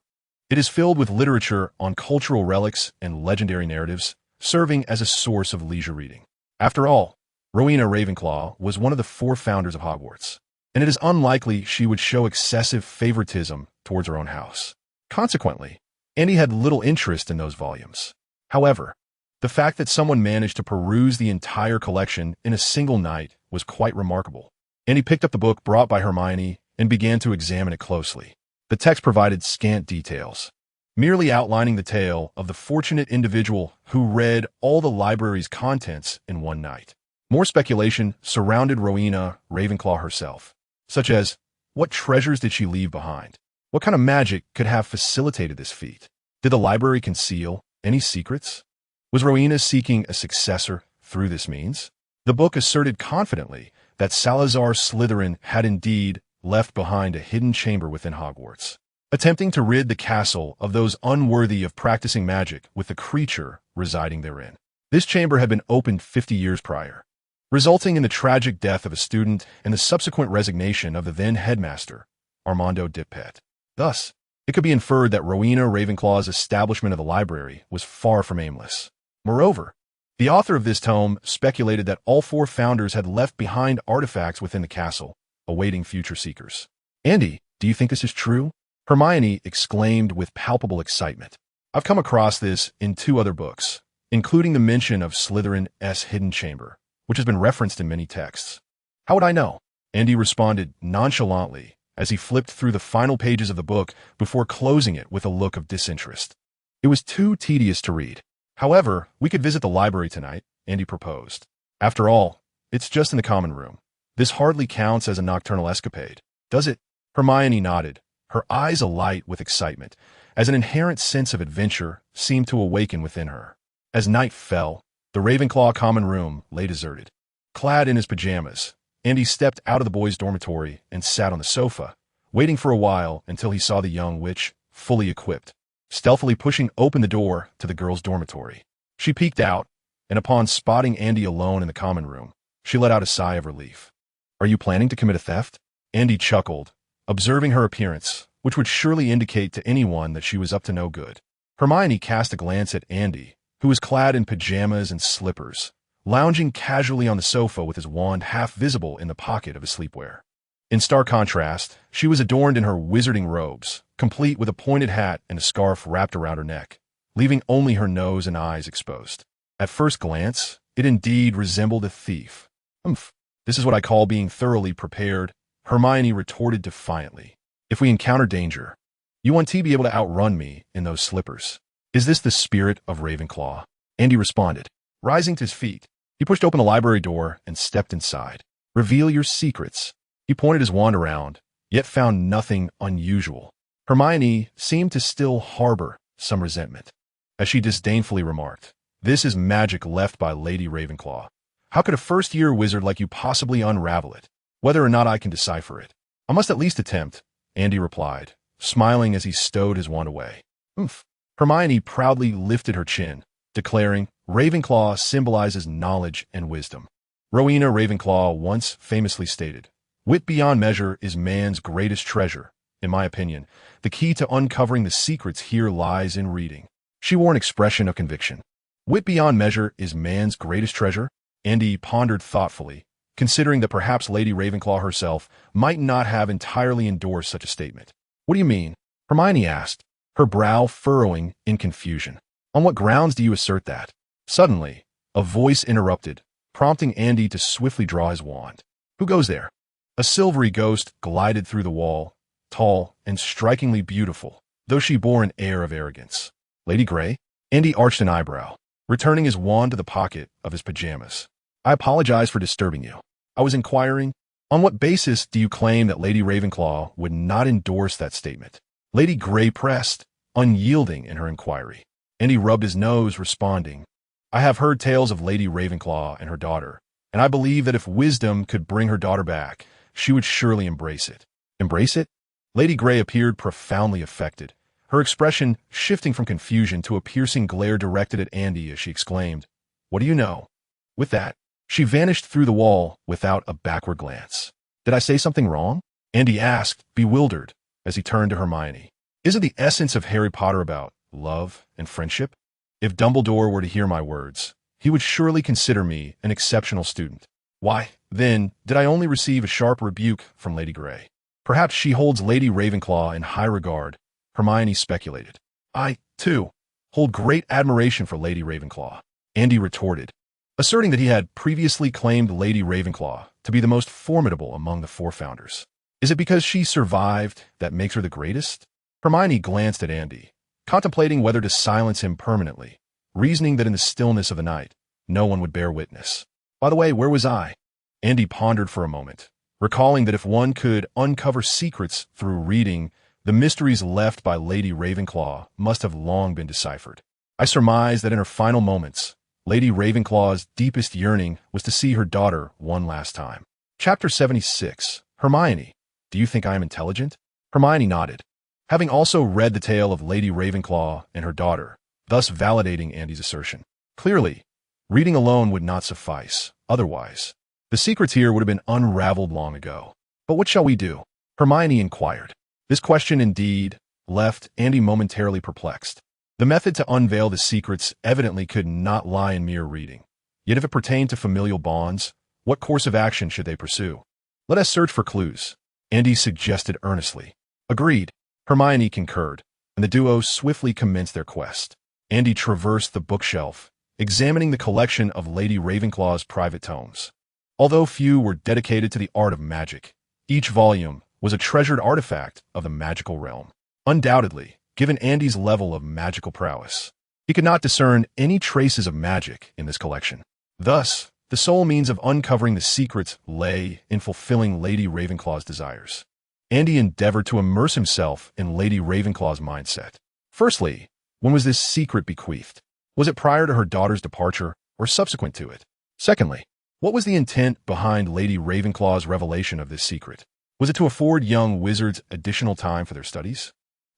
A: it is filled with literature on cultural relics and legendary narratives, serving as a source of leisure reading. After all, Rowena Ravenclaw was one of the 4 founders of Hogwarts, and it is unlikely she would show excessive favoritism towards her own house. Consequently, Andy had little interest in those volumes. However, the fact that someone managed to peruse the entire collection in a single night was quite remarkable. Andy picked up the book brought by Hermione and began to examine it closely. The text provided scant details, merely outlining the tale of the fortunate individual who read all the library's contents in one night. More speculation surrounded Rowena Ravenclaw herself, such as, what treasures did she leave behind? What kind of magic could have facilitated this feat? Did the library conceal any secrets? Was Rowena seeking a successor through this means? The book asserted confidently that Salazar Slytherin had indeed left behind a hidden chamber within Hogwarts, attempting to rid the castle of those unworthy of practicing magic with the creature residing therein. This chamber had been opened 50 years prior, resulting in the tragic death of a student and the subsequent resignation of the then headmaster, Armando Dipet. Thus, it could be inferred that Rowena Ravenclaw's establishment of the library was far from aimless. Moreover, the author of this tome speculated that all 4 founders had left behind artifacts within the castle, awaiting future seekers. Andy, do you think this is true? Hermione exclaimed with palpable excitement. I've come across this in 2 other books, including the mention of Slytherin's hidden chamber, which has been referenced in many texts. How would I know? Andy responded nonchalantly as he flipped through the final pages of the book before closing it with a look of disinterest. It was too tedious to read. However, we could visit the library tonight, Andy proposed. After all, it's just in the common room. This hardly counts as a nocturnal escapade, does it? Hermione nodded, her eyes alight with excitement, as an inherent sense of adventure seemed to awaken within her. As night fell, the Ravenclaw common room lay deserted. Clad in his pajamas, Andy stepped out of the boys' dormitory and sat on the sofa, waiting for a while until he saw the young witch, fully equipped, stealthily pushing open the door to the girls' dormitory. She peeked out, and upon spotting Andy alone in the common room, she let out a sigh of relief. "Are you planning to commit a theft?" Andy chuckled, observing her appearance, which would surely indicate to anyone that she was up to no good. Hermione cast a glance at Andy, who was clad in pajamas and slippers, lounging casually on the sofa with his wand half visible in the pocket of his sleepwear. In stark contrast, she was adorned in her wizarding robes, complete with a pointed hat and a scarf wrapped around her neck, leaving only her nose and eyes exposed. At first glance, it indeed resembled a thief. "Humph, this is what I call being thoroughly prepared," Hermione retorted defiantly. "If we encounter danger, you want to be able to outrun me in those slippers." "Is this the spirit of Ravenclaw?" Andy responded. Rising to his feet, he pushed open the library door and stepped inside. "Reveal your secrets." He pointed his wand around, yet found nothing unusual. Hermione seemed to still harbor some resentment, as she disdainfully remarked, "This is magic left by Lady Ravenclaw. How could a first-year wizard like you possibly unravel it? Whether or not I can decipher it, I must at least attempt," Andy replied, smiling as he stowed his wand away. "Oomph." Hermione proudly lifted her chin, declaring, "Ravenclaw symbolizes knowledge and wisdom. Rowena Ravenclaw once famously stated, 'Wit beyond measure is man's greatest treasure.' In my opinion, the key to uncovering the secrets here lies in reading." She wore an expression of conviction. "Wit beyond measure is man's greatest treasure?" Andy pondered thoughtfully, considering that perhaps Lady Ravenclaw herself might not have entirely endorsed such a statement. "What do you mean?" Hermione asked, her brow furrowing in confusion. "On what grounds do you assert that?" Suddenly, a voice interrupted, prompting Andy to swiftly draw his wand. "Who goes there?" A silvery ghost glided through the wall, tall and strikingly beautiful, though she bore an air of arrogance. "Lady Grey?" Andy arched an eyebrow, returning his wand to the pocket of his pajamas. "I apologize for disturbing you. I was inquiring, on what basis do you claim that Lady Ravenclaw would not endorse that statement?" Lady Grey pressed, unyielding in her inquiry. Andy rubbed his nose, responding, "I have heard tales of Lady Ravenclaw and her daughter, and I believe that if wisdom could bring her daughter back, she would surely embrace it." "Embrace it?" Lady Grey appeared profoundly affected, her expression shifting from confusion to a piercing glare directed at Andy as she exclaimed, "What do you know?" With that, she vanished through the wall without a backward glance. "Did I say something wrong?" Andy asked, bewildered, as he turned to Hermione. "Isn't the essence of Harry Potter about love and friendship? If Dumbledore were to hear my words, he would surely consider me an exceptional student. Why, then, did I only receive a sharp rebuke from Lady Grey? Perhaps she holds Lady Ravenclaw in high regard," Hermione speculated. "I, too, hold great admiration for Lady Ravenclaw," Andy retorted, asserting that he had previously claimed Lady Ravenclaw to be the most formidable among the four founders. "Is it because she survived that makes her the greatest?" Hermione glanced at Andy, contemplating whether to silence him permanently, reasoning that in the stillness of the night, no one would bear witness. "By the way, where was I?" Andy pondered for a moment, recalling that if one could uncover secrets through reading, the mysteries left by Lady Ravenclaw must have long been deciphered. "I surmise that in her final moments, Lady Ravenclaw's deepest yearning was to see her daughter one last time." Chapter 76. Hermione, do you think I am intelligent? Hermione nodded, having also read the tale of Lady Ravenclaw and her daughter, thus validating Andy's assertion. Clearly, reading alone would not suffice. Otherwise, the secrets here would have been unraveled long ago. "But what shall we do?" Hermione inquired. This question indeed left Andy momentarily perplexed. The method to unveil the secrets evidently could not lie in mere reading. Yet if it pertained to familial bonds, what course of action should they pursue? "Let us search for clues," Andy suggested earnestly. "Agreed," Hermione concurred, and the duo swiftly commenced their quest. Andy traversed the bookshelf, examining the collection of Lady Ravenclaw's private tomes. Although few were dedicated to the art of magic, each volume was a treasured artifact of the magical realm. Undoubtedly, given Andy's level of magical prowess, he could not discern any traces of magic in this collection. Thus, the sole means of uncovering the secrets lay in fulfilling Lady Ravenclaw's desires. Andy endeavored to immerse himself in Lady Ravenclaw's mindset. Firstly, when was this secret bequeathed? Was it prior to her daughter's departure or subsequent to it? Secondly, what was the intent behind Lady Ravenclaw's revelation of this secret? Was it to afford young wizards additional time for their studies?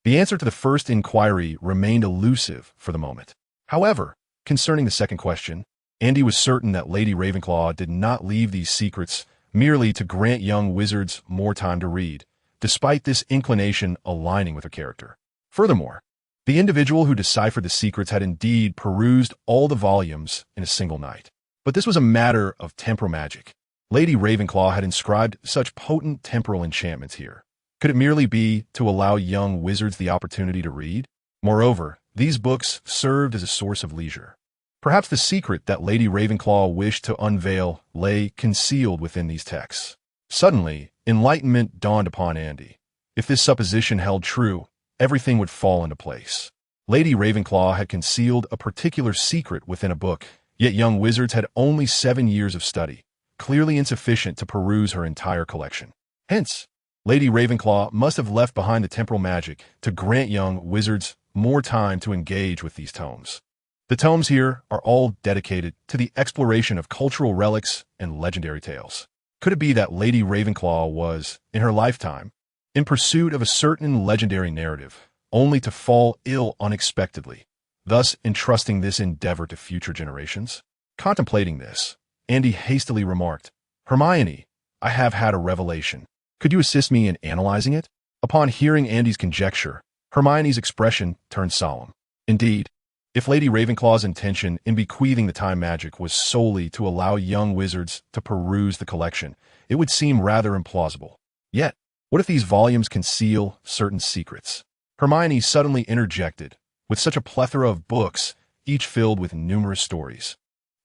A: The answer to the first inquiry remained elusive for the moment. However, concerning the second question, Andy was certain that Lady Ravenclaw did not leave these secrets merely to grant young wizards more time to read, despite this inclination aligning with her character. Furthermore, the individual who deciphered the secrets had indeed perused all the volumes in a single night. But this was a matter of temporal magic. Lady Ravenclaw had inscribed such potent temporal enchantments here. Could it merely be to allow young wizards the opportunity to read? Moreover, these books served as a source of leisure. Perhaps the secret that Lady Ravenclaw wished to unveil lay concealed within these texts. Suddenly, enlightenment dawned upon Andy. If this supposition held true, everything would fall into place. Lady Ravenclaw had concealed a particular secret within a book, yet young wizards had only 7 years of study, clearly insufficient to peruse her entire collection. Hence, Lady Ravenclaw must have left behind the temporal magic to grant young wizards more time to engage with these tomes. The tomes here are all dedicated to the exploration of cultural relics and legendary tales. Could it be that Lady Ravenclaw was, in her lifetime, in pursuit of a certain legendary narrative, only to fall ill unexpectedly, thus entrusting this endeavor to future generations? Contemplating this, Andy hastily remarked, "Hermione, I have had a revelation. Could you assist me in analyzing it?" Upon hearing Andy's conjecture, Hermione's expression turned solemn. Indeed, if Lady Ravenclaw's intention in bequeathing the time magic was solely to allow young wizards to peruse the collection, it would seem rather implausible. Yet, what if these volumes conceal certain secrets? Hermione suddenly interjected, with such a plethora of books, each filled with numerous stories.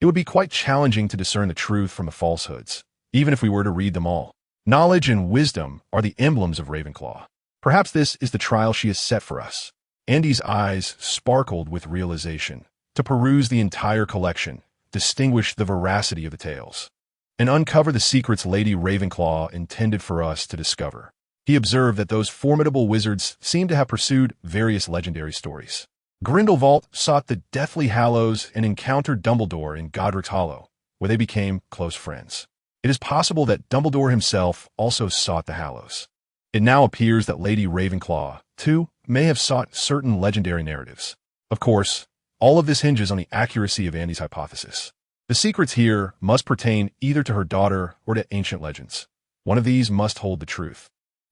A: It would be quite challenging to discern the truth from the falsehoods, even if we were to read them all. Knowledge and wisdom are the emblems of Ravenclaw. Perhaps this is the trial she has set for us. Andy's eyes sparkled with realization. To peruse the entire collection, distinguish the veracity of the tales, and uncover the secrets Lady Ravenclaw intended for us to discover. He observed that those formidable wizards seemed to have pursued various legendary stories. Grindelwald sought the Deathly Hallows and encountered Dumbledore in Godric's Hollow, where they became close friends. It is possible that Dumbledore himself also sought the Hallows. It now appears that Lady Ravenclaw, too, may have sought certain legendary narratives. Of course, all of this hinges on the accuracy of Andy's hypothesis. The secrets here must pertain either to her daughter or to ancient legends. One of these must hold the truth.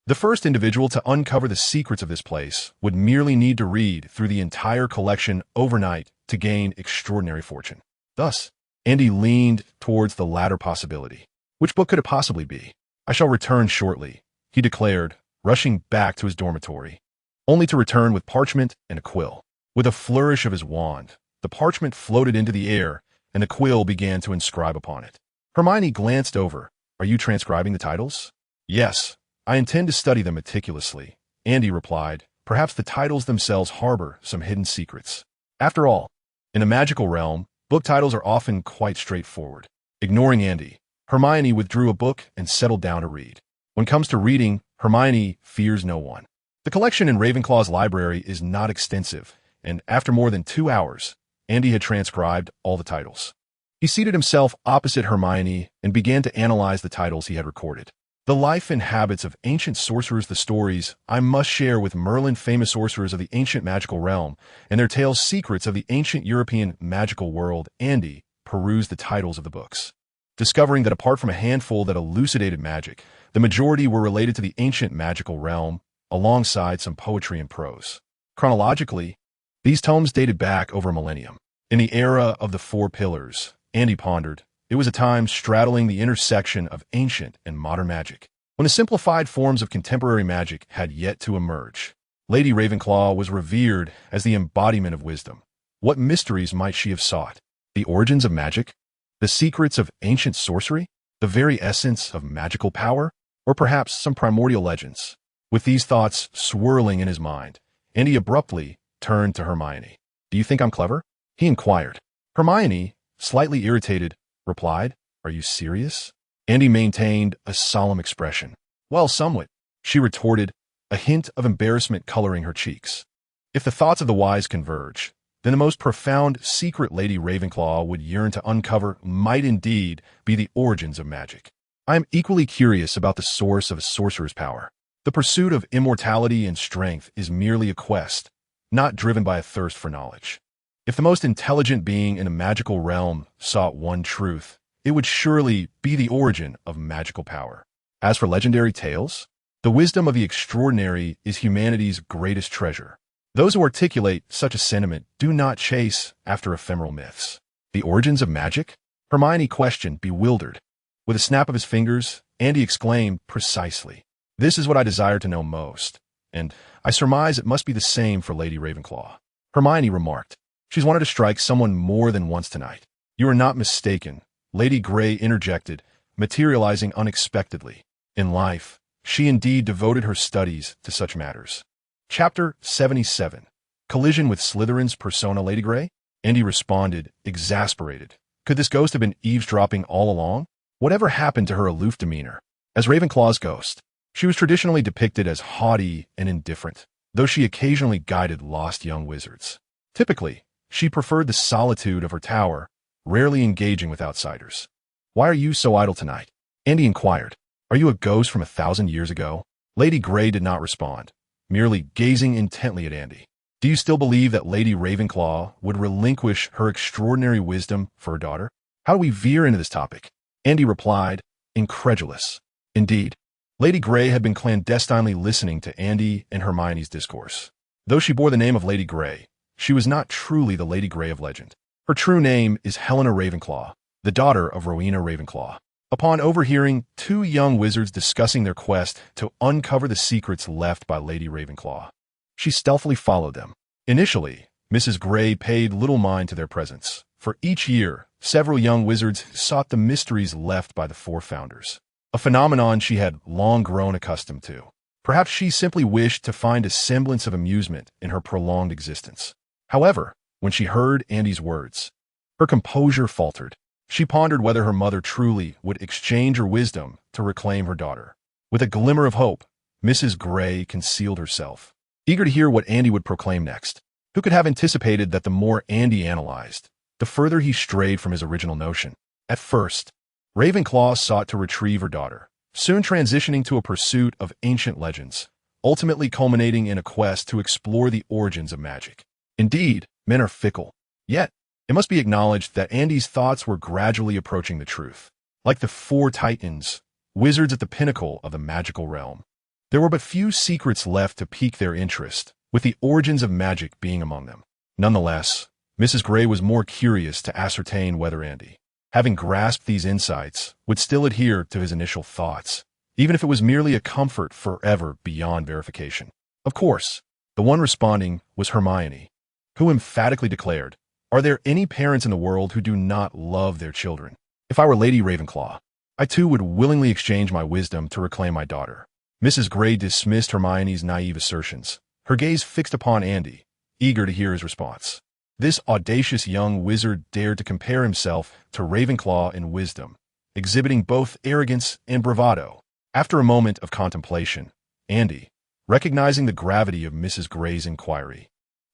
A: The first individual to uncover the secrets of this place would merely need to read through the entire collection overnight to gain extraordinary fortune. Thus, Andy leaned towards the latter possibility. Which book could it possibly be? "I shall return shortly," he declared, rushing back to his dormitory, only to return with parchment and a quill. With a flourish of his wand, the parchment floated into the air, and the quill began to inscribe upon it. Hermione glanced over. "Are you transcribing the titles?" "Yes, I intend to study them meticulously," Andy replied. "Perhaps the titles themselves harbor some hidden secrets." After all, in the magical realm, book titles are often quite straightforward. Ignoring Andy, Hermione withdrew a book and settled down to read. When it comes to reading, Hermione fears no one. The collection in Ravenclaw's library is not extensive, and after more than 2 hours, Andy had transcribed all the titles. He seated himself opposite Hermione and began to analyze the titles he had recorded. The life and habits of ancient sorcerers, the stories I must share with Merlin, famous sorcerers of the ancient magical realm, and their tales, secrets of the ancient European magical world. Andy perused the titles of the books, discovering that apart from a handful that elucidated magic, the majority were related to the ancient magical realm, alongside some poetry and prose. Chronologically, these tomes dated back over a millennium. In the era of the Four Pillars, Andy pondered, it was a time straddling the intersection of ancient and modern magic, when the simplified forms of contemporary magic had yet to emerge. Lady Ravenclaw was revered as the embodiment of wisdom. What mysteries might she have sought? The origins of magic? The secrets of ancient sorcery? The very essence of magical power? Or perhaps some primordial legends? With these thoughts swirling in his mind, Andy abruptly turned to Hermione. "Do you think I'm clever?" he inquired. Hermione, slightly irritated, replied, "Are you serious?" Andy maintained a solemn expression. "Well, somewhat," she retorted, a hint of embarrassment coloring her cheeks. "If the thoughts of the wise converge, then the most profound secret Lady Ravenclaw would yearn to uncover might indeed be the origins of magic. I am equally curious about the source of a sorcerer's power. The pursuit of immortality and strength is merely a quest, not driven by a thirst for knowledge. If the most intelligent being in a magical realm sought one truth, it would surely be the origin of magical power. As for legendary tales, the wisdom of the extraordinary is humanity's greatest treasure. Those who articulate such a sentiment do not chase after ephemeral myths. The origins of magic? Hermione questioned, bewildered. With a snap of his fingers, Andy exclaimed, precisely. This is what I desire to know most, and I surmise it must be the same for Lady Ravenclaw. Hermione remarked, she's wanted to strike someone more than once tonight. You are not mistaken, Lady Grey interjected, materializing unexpectedly. In life, she indeed devoted her studies to such matters. Chapter 77. Collision with Slytherin's persona, Lady Grey? Andy responded, exasperated. Could this ghost have been eavesdropping all along? Whatever happened to her aloof demeanor? As Ravenclaw's ghost, she was traditionally depicted as haughty and indifferent, though she occasionally guided lost young wizards. Typically, she preferred the solitude of her tower, rarely engaging with outsiders. Why are you so idle tonight? Andy inquired. Are you a ghost from 1,000 years ago? Lady Grey did not respond, merely gazing intently at Andy. Do you still believe that Lady Ravenclaw would relinquish her extraordinary wisdom for her daughter? How do we veer into this topic? Andy replied, incredulous. Indeed, Lady Grey had been clandestinely listening to Andy and Hermione's discourse. Though she bore the name of Lady Grey, she was not truly the Lady Grey of legend. Her true name is Helena Ravenclaw, the daughter of Rowena Ravenclaw. Upon overhearing two young wizards discussing their quest to uncover the secrets left by Lady Ravenclaw, she stealthily followed them. Initially, Mrs. Grey paid little mind to their presence. For each year, several young wizards sought the mysteries left by the four founders, a phenomenon she had long grown accustomed to. Perhaps she simply wished to find a semblance of amusement in her prolonged existence. However, when she heard Andy's words, her composure faltered. She pondered whether her mother truly would exchange her wisdom to reclaim her daughter. With a glimmer of hope, Mrs. Grey concealed herself, eager to hear what Andy would proclaim next. Who could have anticipated that the more Andy analyzed, the further he strayed from his original notion? At first, Ravenclaw sought to retrieve her daughter, soon transitioning to a pursuit of ancient legends, ultimately culminating in a quest to explore the origins of magic. Indeed, men are fickle. Yet, it must be acknowledged that Andy's thoughts were gradually approaching the truth. Like the four titans, wizards at the pinnacle of the magical realm, there were but few secrets left to pique their interest, with the origins of magic being among them. Nonetheless, Mrs. Grey was more curious to ascertain whether Andy, having grasped these insights, would still adhere to his initial thoughts, even if it was merely a comfort forever beyond verification. Of course, the one responding was Hermione, who emphatically declared, are there any parents in the world who do not love their children? If I were Lady Ravenclaw, I too would willingly exchange my wisdom to reclaim my daughter. Mrs. Grey dismissed Hermione's naive assertions, her gaze fixed upon Andy, eager to hear his response. This audacious young wizard dared to compare himself to Ravenclaw in wisdom, exhibiting both arrogance and bravado. After a moment of contemplation, Andy, recognizing the gravity of Mrs. Grey's inquiry,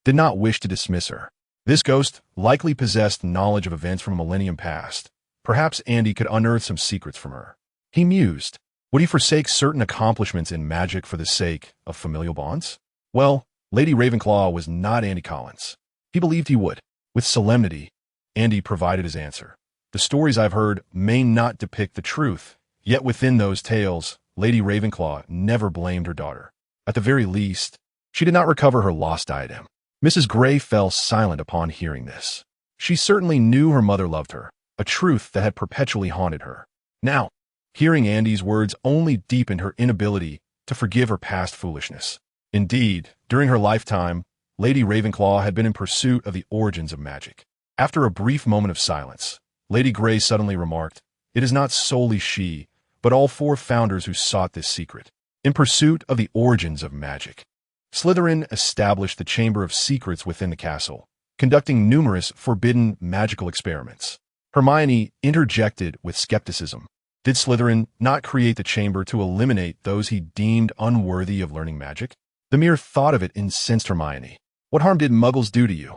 A: did not wish to dismiss her. This ghost likely possessed knowledge of events from a millennium past. Perhaps Andy could unearth some secrets from her. He mused. Would he forsake certain accomplishments in magic for the sake of familial bonds? Well, Lady Ravenclaw was not Andy Collins. He believed he would. With solemnity, Andy provided his answer. The stories I've heard may not depict the truth, yet within those tales, Lady Ravenclaw never blamed her daughter. At the very least, she did not recover her lost diadem. Mrs. Grey fell silent upon hearing this. She certainly knew her mother loved her, a truth that had perpetually haunted her. Now, hearing Andy's words only deepened her inability to forgive her past foolishness. Indeed, during her lifetime, Lady Ravenclaw had been in pursuit of the origins of magic. After a brief moment of silence, Lady Grey suddenly remarked, it is not solely she, but all four founders who sought this secret, in pursuit of the origins of magic. Slytherin established the Chamber of Secrets within the castle, conducting numerous forbidden magical experiments. Hermione interjected with skepticism. Did Slytherin not create the chamber to eliminate those he deemed unworthy of learning magic? The mere thought of it incensed Hermione. What harm did muggles do to you?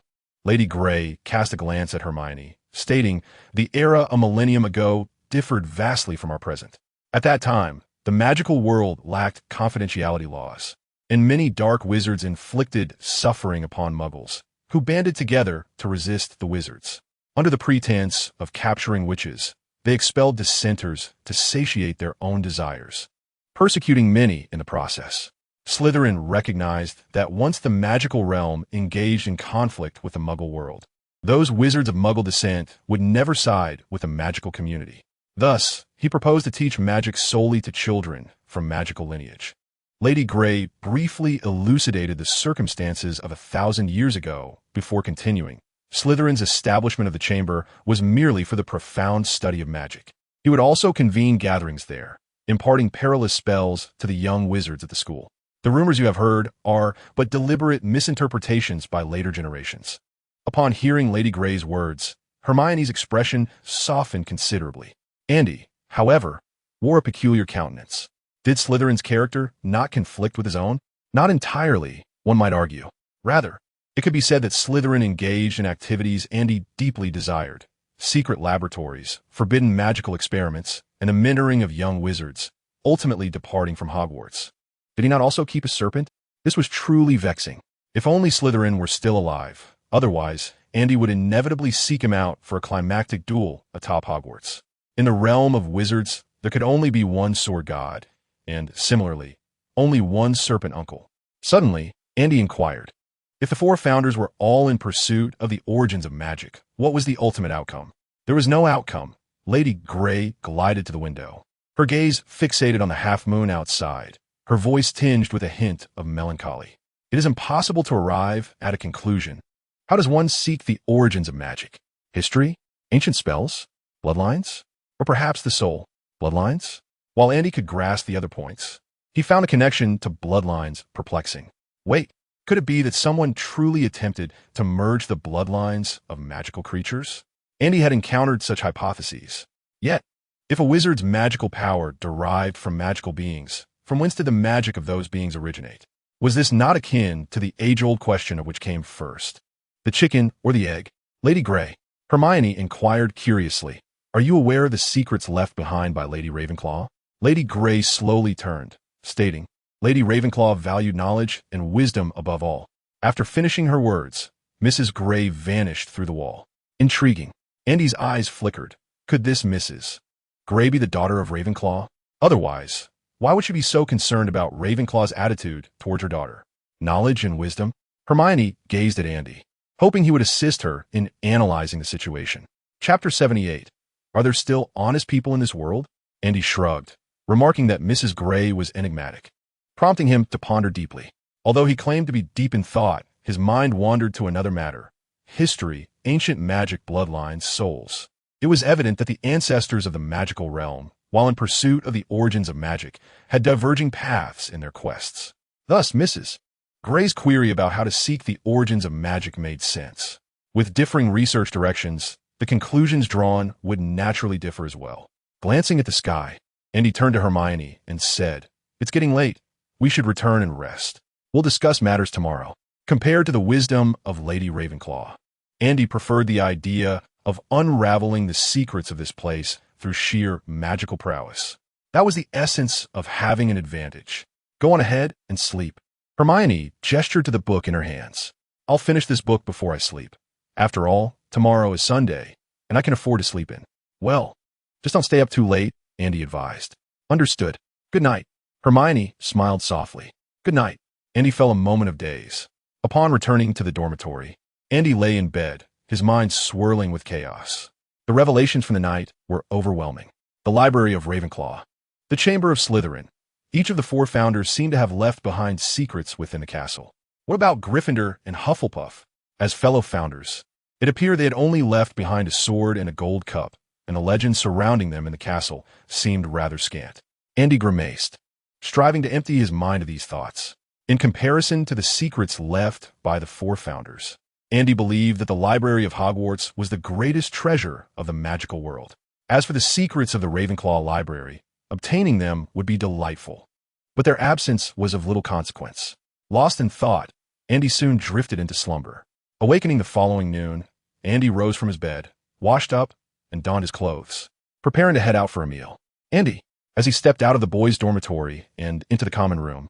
A: Lady Grey cast a glance at Hermione, stating, "The era a millennium ago differed vastly from our present. At that time, the magical world lacked confidentiality laws, and many dark wizards inflicted suffering upon muggles, who banded together to resist the wizards. Under the pretense of capturing witches, they expelled dissenters to satiate their own desires, persecuting many in the process. Slytherin recognized that once the magical realm engaged in conflict with the Muggle world, those wizards of Muggle descent would never side with the magical community. Thus, he proposed to teach magic solely to children from magical lineage." Lady Grey briefly elucidated the circumstances of 1,000 years ago before continuing. Slytherin's establishment of the chamber was merely for the profound study of magic. He would also convene gatherings there, imparting perilous spells to the young wizards at the school. The rumors you have heard are but deliberate misinterpretations by later generations. Upon hearing Lady Grey's words, Hermione's expression softened considerably. Andy, however, wore a peculiar countenance. Did Slytherin's character not conflict with his own? Not entirely, one might argue. Rather, it could be said that Slytherin engaged in activities Andy deeply desired: secret laboratories, forbidden magical experiments, and the mentoring of young wizards, ultimately departing from Hogwarts. Did he not also keep a serpent? This was truly vexing. If only Slytherin were still alive. Otherwise, Andy would inevitably seek him out for a climactic duel atop Hogwarts. In the realm of wizards, there could only be one sword god, and, similarly, only one serpent uncle. Suddenly, Andy inquired, if the four founders were all in pursuit of the origins of magic, what was the ultimate outcome? There was no outcome. Lady Grey glided to the window, her gaze fixated on the half-moon outside, her voice tinged with a hint of melancholy. It is impossible to arrive at a conclusion. How does one seek the origins of magic? History? Ancient spells? Bloodlines? Or perhaps the soul? Bloodlines? While Andy could grasp the other points, he found a connection to bloodlines perplexing. Wait, could it be that someone truly attempted to merge the bloodlines of magical creatures? Andy had encountered such hypotheses. Yet, if a wizard's magical power derived from magical beings, from whence did the magic of those beings originate? Was this not akin to the age-old question of which came first, the chicken or the egg? Lady Grey, Hermione inquired curiously, "Are you aware of the secrets left behind by Lady Ravenclaw?" Lady Grey slowly turned, stating, "Lady Ravenclaw valued knowledge and wisdom above all." After finishing her words, Mrs. Grey vanished through the wall. Intriguing. Andy's eyes flickered. Could this Mrs. Grey be the daughter of Ravenclaw? Otherwise, why would she be so concerned about Ravenclaw's attitude towards her daughter? Knowledge and wisdom? Hermione gazed at Andy, hoping he would assist her in analyzing the situation. Chapter 78. Are there still honest people in this world? Andy shrugged, remarking that Mrs. Grey was enigmatic, prompting him to ponder deeply. Although he claimed to be deep in thought, his mind wandered to another matter: history, ancient magic, bloodlines, souls. It was evident that the ancestors of the magical realm, while in pursuit of the origins of magic, had diverging paths in their quests. Thus, Mrs. Grey's query about how to seek the origins of magic made sense. With differing research directions, the conclusions drawn would naturally differ as well. Glancing at the sky, Andy turned to Hermione and said, "It's getting late. We should return and rest. We'll discuss matters tomorrow." Compared to the wisdom of Lady Ravenclaw, Andy preferred the idea of unraveling the secrets of this place through sheer magical prowess. That was the essence of having an advantage. Go on ahead and sleep. Hermione gestured to the book in her hands. I'll finish this book before I sleep. After all, tomorrow is Sunday, and I can afford to sleep in. Well, just don't stay up too late, Andy advised. Understood. Good night. Hermione smiled softly. Good night. Andy felt a moment of daze. Upon returning to the dormitory, Andy lay in bed, his mind swirling with chaos. The revelations from the night were overwhelming. The library of Ravenclaw, the chamber of Slytherin. Each of the four founders seemed to have left behind secrets within the castle. What about Gryffindor and Hufflepuff? As fellow founders, it appeared they had only left behind a sword and a gold cup, and the legend surrounding them in the castle seemed rather scant. Andy grimaced, striving to empty his mind of these thoughts. In comparison to the secrets left by the four founders, Andy believed that the library of Hogwarts was the greatest treasure of the magical world. As for the secrets of the Ravenclaw library, obtaining them would be delightful, but their absence was of little consequence. Lost in thought, Andy soon drifted into slumber. Awakening the following noon, Andy rose from his bed, washed up, and donned his clothes, preparing to head out for a meal. Andy, as he stepped out of the boys' dormitory and into the common room,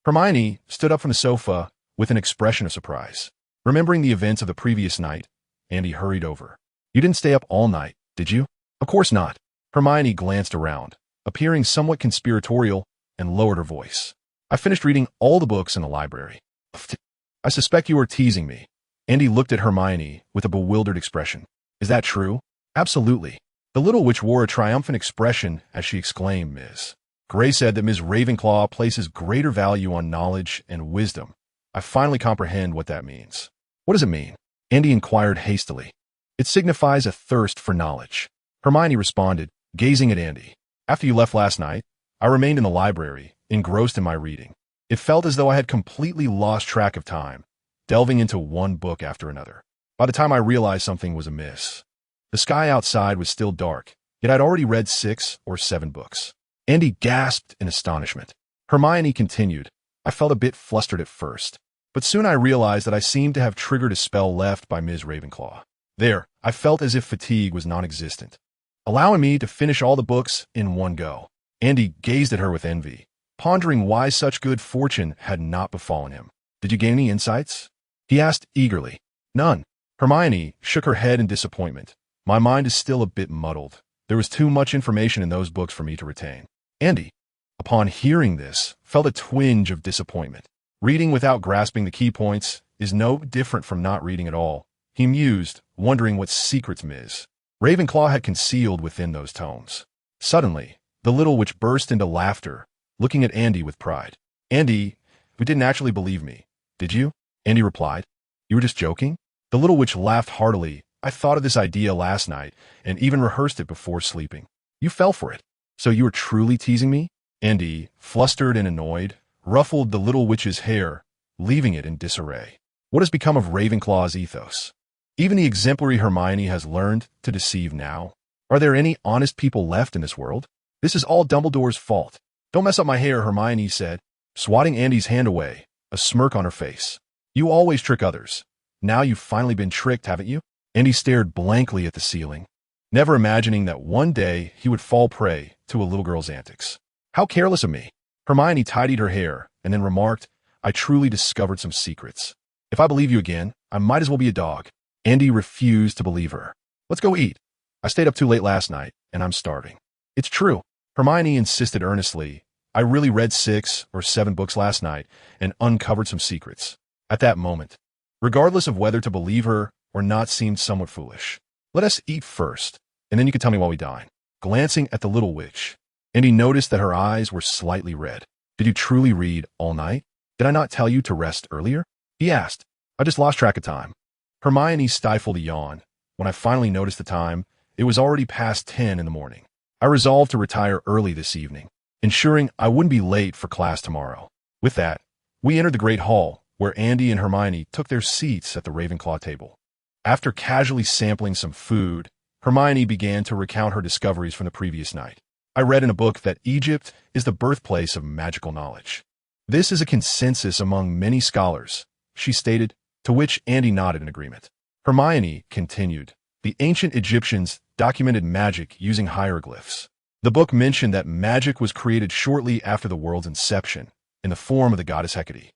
A: Hermione stood up from the sofa with an expression of surprise. Remembering the events of the previous night, Andy hurried over. You didn't stay up all night, did you? Of course not. Hermione glanced around, appearing somewhat conspiratorial, and lowered her voice. I finished reading all the books in the library. I suspect you are teasing me. Andy looked at Hermione with a bewildered expression. Is that true? Absolutely. The little witch wore a triumphant expression as she exclaimed, Ms. Gray said that Ms. Ravenclaw places greater value on knowledge and wisdom. I finally comprehend what that means. What does it mean? Andy inquired hastily. It signifies a thirst for knowledge. Hermione responded, gazing at Andy. After you left last night, I remained in the library, engrossed in my reading. It felt as though I had completely lost track of time, delving into one book after another. By the time I realized something was amiss, the sky outside was still dark, yet I'd already read 6 or 7 books. Andy gasped in astonishment. Hermione continued, I felt a bit flustered at first, but soon I realized that I seemed to have triggered a spell left by Ms. Ravenclaw. There, I felt as if fatigue was non-existent, allowing me to finish all the books in one go. Andy gazed at her with envy, pondering why such good fortune had not befallen him. Did you gain any insights? He asked eagerly. None. Hermione shook her head in disappointment. My mind is still a bit muddled. There was too much information in those books for me to retain. Andy, upon hearing this, felt a twinge of disappointment. Reading without grasping the key points is no different from not reading at all. He mused, wondering what secrets Ms. Ravenclaw had concealed within those tomes. Suddenly, the little witch burst into laughter, looking at Andy with pride. Andy, you didn't actually believe me, did you? Andy replied. You were just joking? The little witch laughed heartily. I thought of this idea last night and even rehearsed it before sleeping. You fell for it. So you were truly teasing me? Andy, flustered and annoyed, ruffled the little witch's hair, leaving it in disarray. What has become of Ravenclaw's ethos? Even the exemplary Hermione has learned to deceive now. Are there any honest people left in this world? This is all Dumbledore's fault. Don't mess up my hair, Hermione said, swatting Andy's hand away, a smirk on her face. You always trick others. Now you've finally been tricked, haven't you? Andy stared blankly at the ceiling, never imagining that one day he would fall prey to a little girl's antics. How careless of me. Hermione tidied her hair and then remarked, I truly discovered some secrets. If I believe you again, I might as well be a dog. Andy refused to believe her. Let's go eat. I stayed up too late last night, and I'm starving. It's true. Hermione insisted earnestly. I really read 6 or 7 books last night and uncovered some secrets. At that moment, regardless of whether to believe her or not, seemed somewhat foolish. Let us eat first, and then you can tell me while we dine. Glancing at the little witch, Andy noticed that her eyes were slightly red. Did you truly read all night? Did I not tell you to rest earlier? He asked. I just lost track of time. Hermione stifled a yawn. When I finally noticed the time, it was already past 10 in the morning. I resolved to retire early this evening, ensuring I wouldn't be late for class tomorrow. With that, we entered the great hall, where Andy and Hermione took their seats at the Ravenclaw table. After casually sampling some food, Hermione began to recount her discoveries from the previous night. I read in a book that Egypt is the birthplace of magical knowledge. This is a consensus among many scholars, she stated, to which Andy nodded in agreement. Hermione continued, the ancient Egyptians documented magic using hieroglyphs. The book mentioned that magic was created shortly after the world's inception, in the form of the goddess Hecate.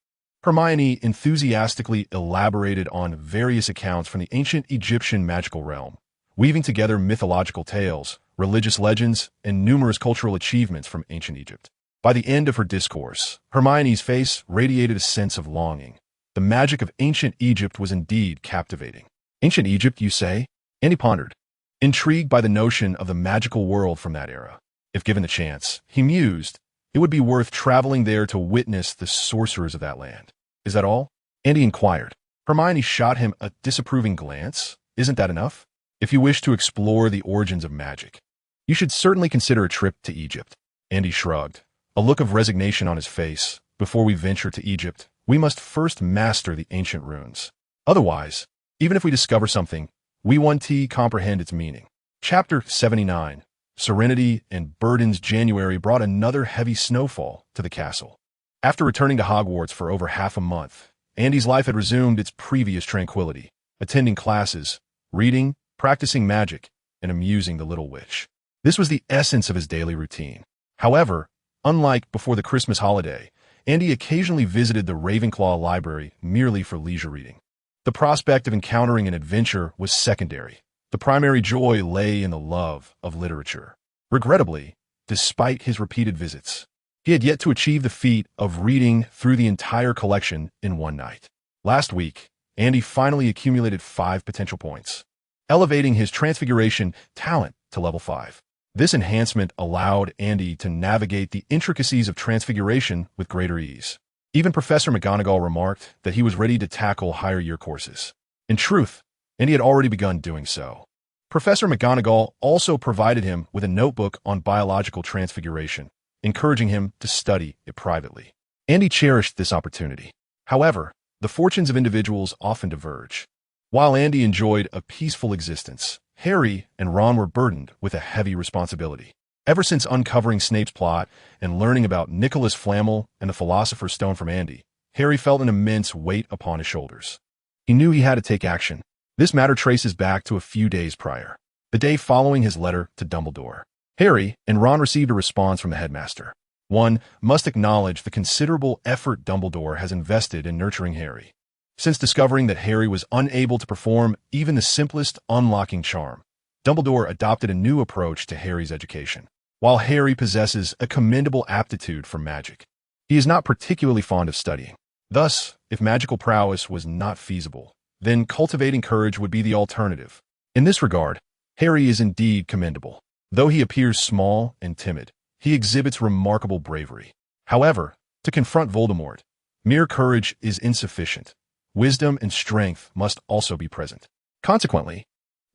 A: Hermione enthusiastically elaborated on various accounts from the ancient Egyptian magical realm, weaving together mythological tales, religious legends, and numerous cultural achievements from ancient Egypt. By the end of her discourse, Hermione's face radiated a sense of longing. The magic of ancient Egypt was indeed captivating. Ancient Egypt, you say? Andy pondered, intrigued by the notion of the magical world from that era. If given the chance, he mused, it would be worth traveling there to witness the sorcerers of that land. Is that all? Andy inquired. Hermione shot him a disapproving glance. Isn't that enough? If you wish to explore the origins of magic, you should certainly consider a trip to Egypt. Andy shrugged, a look of resignation on his face. Before we venture to Egypt, we must first master the ancient runes. Otherwise, even if we discover something, we won't comprehend its meaning. Chapter 79. Serenity and Burden's January brought another heavy snowfall to the castle. After returning to Hogwarts for over half a month, Andy's life had resumed its previous tranquility. attending classes, reading, practicing magic, and amusing the little witch. This was the essence of his daily routine. However, unlike before the Christmas holiday, Andy occasionally visited the Ravenclaw library merely for leisure reading. The prospect of encountering an adventure was secondary. The primary joy lay in the love of literature. Regrettably, despite his repeated visits, he had yet to achieve the feat of reading through the entire collection in one night. Last week, Andy finally accumulated 5 potential points, elevating his Transfiguration talent to level 5. This enhancement allowed Andy to navigate the intricacies of Transfiguration with greater ease. Even Professor McGonagall remarked that he was ready to tackle higher-year courses. In truth, Andy had already begun doing so. Professor McGonagall also provided him with a notebook on biological transfiguration, encouraging him to study it privately. Andy cherished this opportunity. However, the fortunes of individuals often diverge. While Andy enjoyed a peaceful existence, Harry and Ron were burdened with a heavy responsibility. Ever since uncovering Snape's plot and learning about Nicholas Flamel and the Philosopher's Stone from Andy, Harry felt an immense weight upon his shoulders. He knew he had to take action. This matter traces back to a few days prior, the day following his letter to Dumbledore. Harry and Ron received a response from the headmaster. One must acknowledge the considerable effort Dumbledore has invested in nurturing Harry. Since discovering that Harry was unable to perform even the simplest unlocking charm, Dumbledore adopted a new approach to Harry's education. While Harry possesses a commendable aptitude for magic, he is not particularly fond of studying. Thus, if magical prowess was not feasible, then cultivating courage would be the alternative. In this regard, Harry is indeed commendable. Though he appears small and timid, he exhibits remarkable bravery. However, to confront Voldemort, mere courage is insufficient. Wisdom and strength must also be present. Consequently,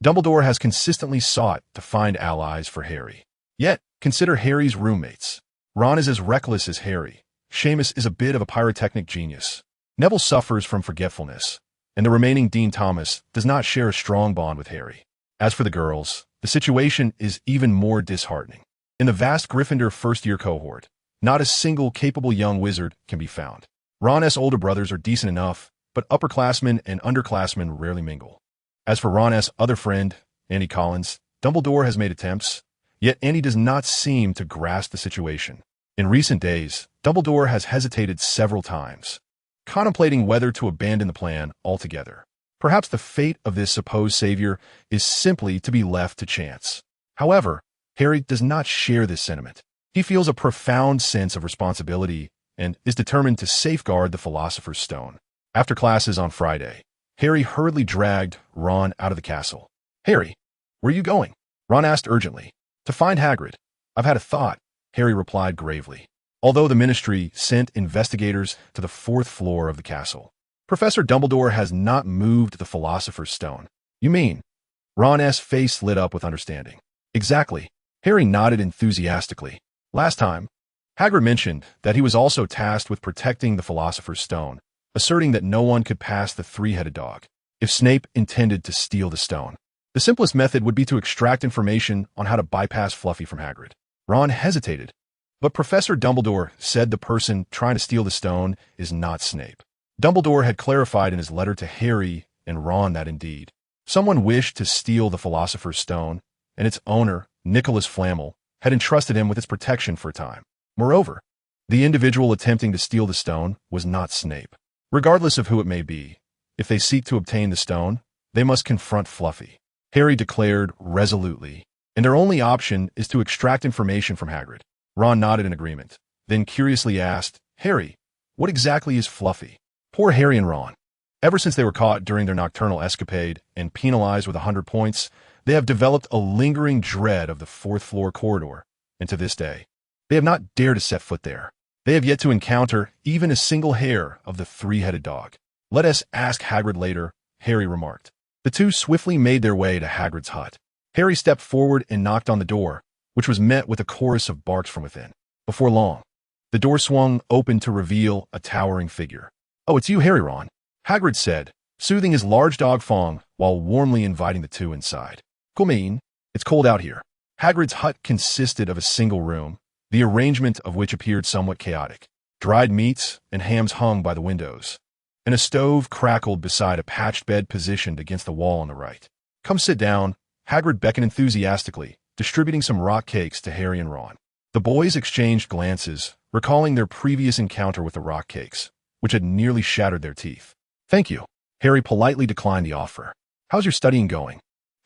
A: Dumbledore has consistently sought to find allies for Harry. Yet, consider Harry's roommates. Ron is as reckless as Harry. Seamus is a bit of a pyrotechnic genius. Neville suffers from forgetfulness, and the remaining Dean Thomas does not share a strong bond with Harry. As for the girls, the situation is even more disheartening. In the vast Gryffindor first-year cohort, not a single capable young wizard can be found. Ron's older brothers are decent enough, but upperclassmen and underclassmen rarely mingle. As for Ron's other friend, Andy Collins, Dumbledore has made attempts, yet Andy does not seem to grasp the situation. In recent days, Dumbledore has hesitated several times, contemplating whether to abandon the plan altogether. Perhaps the fate of this supposed savior is simply to be left to chance. However, Harry does not share this sentiment. He feels a profound sense of responsibility and is determined to safeguard the Philosopher's Stone. After classes on Friday, Harry hurriedly dragged Ron out of the castle. "Harry, where are you going?" Ron asked urgently. "To find Hagrid. I've had a thought," Harry replied gravely. Although the Ministry sent investigators to the 4th floor of the castle, Professor Dumbledore has not moved the Philosopher's Stone. "You mean?" Ron's face lit up with understanding. "Exactly." Harry nodded enthusiastically. Last time, Hagrid mentioned that he was also tasked with protecting the Philosopher's Stone, asserting that no one could pass the three-headed dog if Snape intended to steal the stone. The simplest method would be to extract information on how to bypass Fluffy from Hagrid. Ron hesitated, but Professor Dumbledore said the person trying to steal the stone is not Snape. Dumbledore had clarified in his letter to Harry and Ron that indeed, someone wished to steal the Philosopher's Stone, and its owner, Nicholas Flamel, had entrusted him with its protection for a time. Moreover, the individual attempting to steal the stone was not Snape. Regardless of who it may be, if they seek to obtain the stone, they must confront Fluffy, Harry declared resolutely, and their only option is to extract information from Hagrid. Ron nodded in agreement, then curiously asked, "Harry, what exactly is Fluffy?" Poor Harry and Ron. Ever since they were caught during their nocturnal escapade and penalized with 100 points, they have developed a lingering dread of the 4th floor corridor, and to this day, they have not dared to set foot there. They have yet to encounter even a single hair of the three-headed dog. "Let us ask Hagrid later," Harry remarked. The two swiftly made their way to Hagrid's hut. Harry stepped forward and knocked on the door, which was met with a chorus of barks from within. Before long, the door swung open to reveal a towering figure. "Oh, it's you, Harry, Ron," Hagrid said, soothing his large dog Fong while warmly inviting the two inside. "Come in. It's cold out here." Hagrid's hut consisted of a single room, the arrangement of which appeared somewhat chaotic. Dried meats and hams hung by the windows. and a stove crackled beside a patched bed positioned against the wall on the right. "Come sit down," Hagrid beckoned enthusiastically, distributing some rock cakes to Harry and Ron. The boys exchanged glances, recalling their previous encounter with the rock cakes, which had nearly shattered their teeth. "Thank you." Harry politely declined the offer. "How's your studying going?"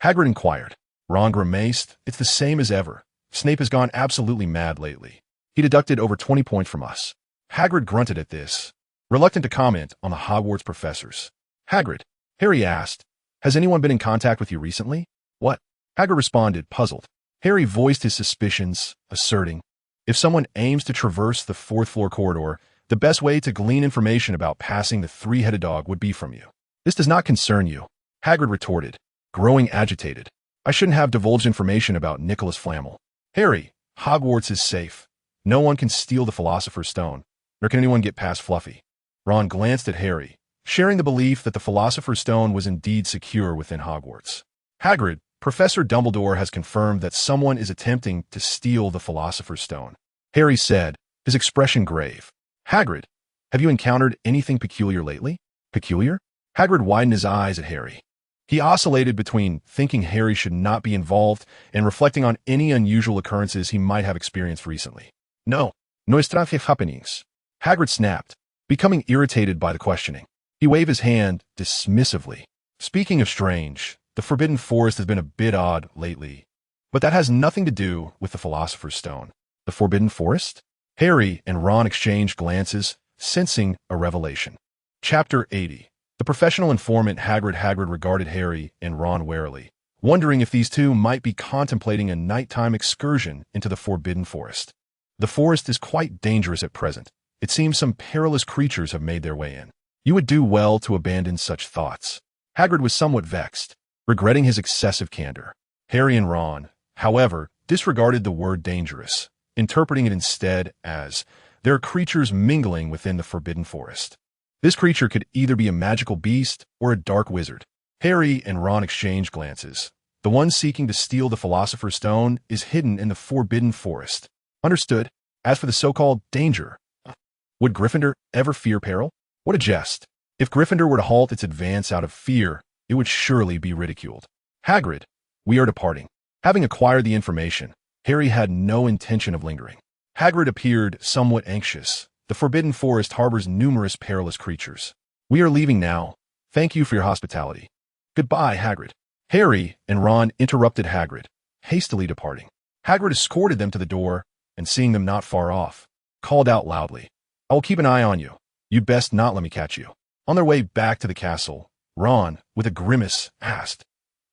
A: Hagrid inquired. Ron grimaced. "It's the same as ever. Snape has gone absolutely mad lately. He deducted over 20 points from us." Hagrid grunted at this, reluctant to comment on the Hogwarts professors. "Hagrid," Harry asked, "has anyone been in contact with you recently?" "What?" Hagrid responded, puzzled. Harry voiced his suspicions, asserting, "If someone aims to traverse the fourth-floor corridor, the best way to glean information about passing the three-headed dog would be from you." "This does not concern you," Hagrid retorted, growing agitated. "I shouldn't have divulged information about Nicholas Flamel." "Harry, Hogwarts is safe. No one can steal the Philosopher's Stone, nor can anyone get past Fluffy." Ron glanced at Harry, sharing the belief that the Philosopher's Stone was indeed secure within Hogwarts. "Hagrid, Professor Dumbledore has confirmed that someone is attempting to steal the Philosopher's Stone," Harry said, his expression grave. "Hagrid, have you encountered anything peculiar lately?" "Peculiar?" Hagrid widened his eyes at Harry. He oscillated between thinking Harry should not be involved and reflecting on any unusual occurrences he might have experienced recently. "No strange happenings," Hagrid snapped, becoming irritated by the questioning. He waved his hand dismissively. "Speaking of strange, the Forbidden Forest has been a bit odd lately, but that has nothing to do with the Philosopher's Stone." "The Forbidden Forest?" Harry and Ron exchanged glances, sensing a revelation. Chapter 80. The professional informant Hagrid regarded Harry and Ron warily, wondering if these two might be contemplating a nighttime excursion into the Forbidden Forest. "The forest is quite dangerous at present. It seems some perilous creatures have made their way in. You would do well to abandon such thoughts." Hagrid was somewhat vexed, regretting his excessive candor. Harry and Ron, however, disregarded the word dangerous, interpreting it instead as, "There are creatures mingling within the Forbidden Forest." This creature could either be a magical beast or a dark wizard. Harry and Ron exchanged glances. "The one seeking to steal the Philosopher's Stone is hidden in the Forbidden Forest." "Understood. As for the so-called danger, would Gryffindor ever fear peril?" "What a jest. If Gryffindor were to halt its advance out of fear, it would surely be ridiculed." "Hagrid, we are departing." Having acquired the information, Harry had no intention of lingering. Hagrid appeared somewhat anxious. "The Forbidden Forest harbors numerous perilous creatures. We are leaving now. Thank you for your hospitality." "Goodbye, Hagrid." Harry and Ron interrupted Hagrid, hastily departing. Hagrid escorted them to the door, and seeing them not far off, called out loudly, "I will keep an eye on you. You'd best not let me catch you." On their way back to the castle, Ron, with a grimace, asked,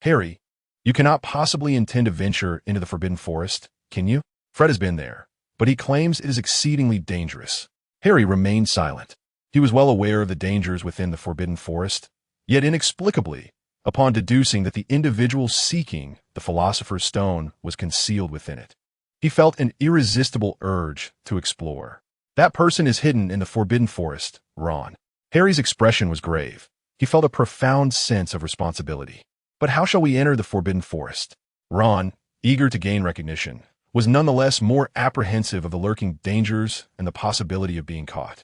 A: "Harry, you cannot possibly intend to venture into the Forbidden Forest, can you? Fred has been there, but he claims it is exceedingly dangerous." Harry remained silent. He was well aware of the dangers within the Forbidden Forest, yet inexplicably, upon deducing that the individual seeking the Philosopher's Stone was concealed within it, he felt an irresistible urge to explore. "That person is hidden in the Forbidden Forest, Ron." Harry's expression was grave. He felt a profound sense of responsibility. "But how shall we enter the Forbidden Forest?" Ron, eager to gain recognition, was nonetheless more apprehensive of the lurking dangers and the possibility of being caught.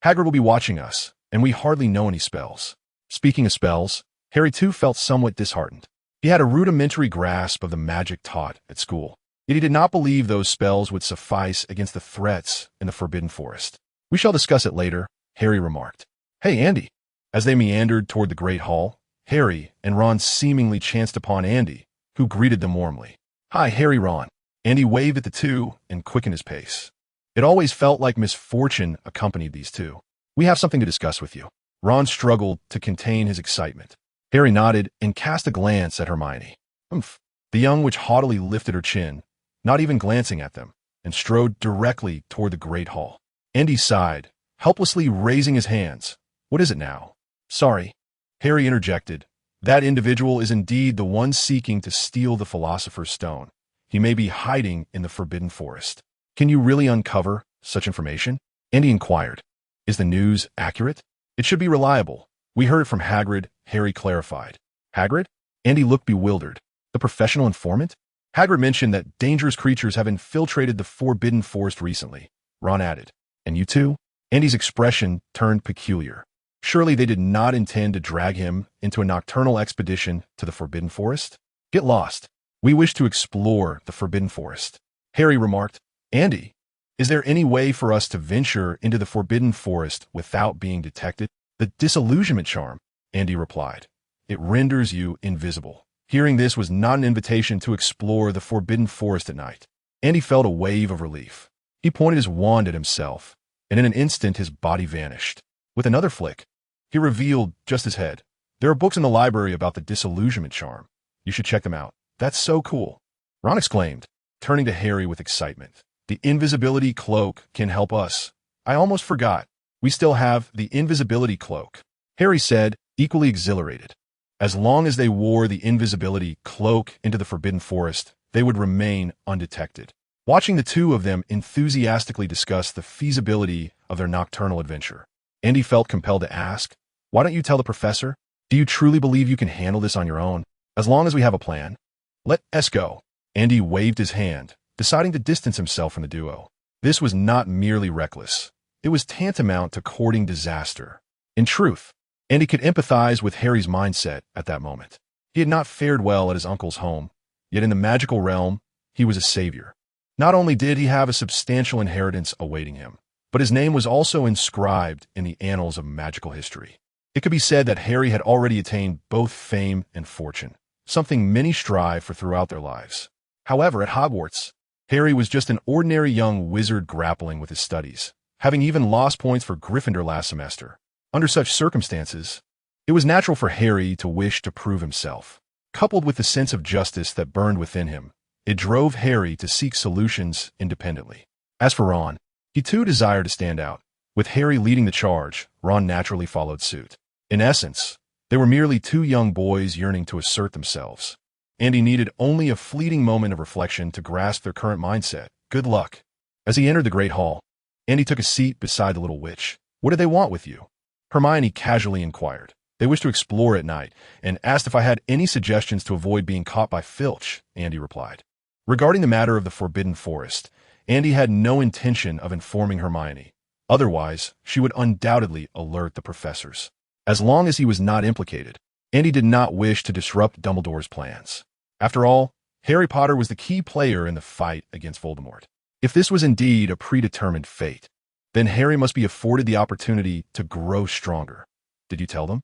A: "Hagrid will be watching us, and we hardly know any spells." Speaking of spells, Harry too felt somewhat disheartened. He had a rudimentary grasp of the magic taught at school, yet he did not believe those spells would suffice against the threats in the Forbidden Forest. "We shall discuss it later," Harry remarked. "Hey, Andy." As they meandered toward the Great Hall, Harry and Ron seemingly chanced upon Andy, who greeted them warmly. "Hi, Harry, Ron." Andy waved at the two and quickened his pace. It always felt like misfortune accompanied these two. "We have something to discuss with you." Ron struggled to contain his excitement. Harry nodded and cast a glance at Hermione. "Humph." The young witch haughtily lifted her chin, not even glancing at them, and strode directly toward the Great Hall. Andy sighed, helplessly raising his hands. "What is it now?" "Sorry," Harry interjected. "That individual is indeed the one seeking to steal the Philosopher's Stone. He may be hiding in the Forbidden Forest." "Can you really uncover such information?" Andy inquired. "Is the news accurate?" "It should be reliable. We heard it from Hagrid," Harry clarified. "Hagrid?" Andy looked bewildered. "The professional informant?" "Hagrid mentioned that dangerous creatures have infiltrated the Forbidden Forest recently," Ron added. "And you too?" Andy's expression turned peculiar. Surely they did not intend to drag him into a nocturnal expedition to the Forbidden Forest? Get lost. We wish to explore the Forbidden Forest. Harry remarked. Andy, is there any way for us to venture into the Forbidden Forest without being detected? The disillusionment charm, Andy replied. It renders you invisible. Hearing this was not an invitation to explore the Forbidden Forest at night. Andy felt a wave of relief. He pointed his wand at himself, and in an instant his body vanished. With another flick, he revealed just his head. There are books in the library about the disillusionment charm. You should check them out. That's so cool. Ron exclaimed, turning to Harry with excitement. The invisibility cloak can help us. I almost forgot. We still have the invisibility cloak, Harry said, equally exhilarated. As long as they wore the invisibility cloak into the Forbidden Forest, they would remain undetected. Watching the two of them enthusiastically discuss the feasibility of their nocturnal adventure, Andy felt compelled to ask, why don't you tell the professor? Do you truly believe you can handle this on your own? As long as we have a plan. Let us go. Andy waved his hand, deciding to distance himself from the duo. This was not merely reckless. It was tantamount to courting disaster. In truth, Andy could empathize with Harry's mindset at that moment. He had not fared well at his uncle's home, yet in the magical realm, he was a savior. Not only did he have a substantial inheritance awaiting him, but his name was also inscribed in the annals of magical history. It could be said that Harry had already attained both fame and fortune, something many strive for throughout their lives. However, at Hogwarts, Harry was just an ordinary young wizard grappling with his studies, having even lost points for Gryffindor last semester. Under such circumstances, it was natural for Harry to wish to prove himself. Coupled with the sense of justice that burned within him, it drove Harry to seek solutions independently. As for Ron, he too desired to stand out. With Harry leading the charge, Ron naturally followed suit. In essence, they were merely two young boys yearning to assert themselves. Andy needed only a fleeting moment of reflection to grasp their current mindset. Good luck. As he entered the Great Hall, Andy took a seat beside the little witch. What do they want with you? Hermione casually inquired. They wish to explore at night, and asked if I had any suggestions to avoid being caught by Filch, Andy replied. Regarding the matter of the Forbidden Forest, Andy had no intention of informing Hermione. Otherwise, she would undoubtedly alert the professors. As long as he was not implicated, Andy did not wish to disrupt Dumbledore's plans. After all, Harry Potter was the key player in the fight against Voldemort. If this was indeed a predetermined fate, then Harry must be afforded the opportunity to grow stronger. Did you tell them?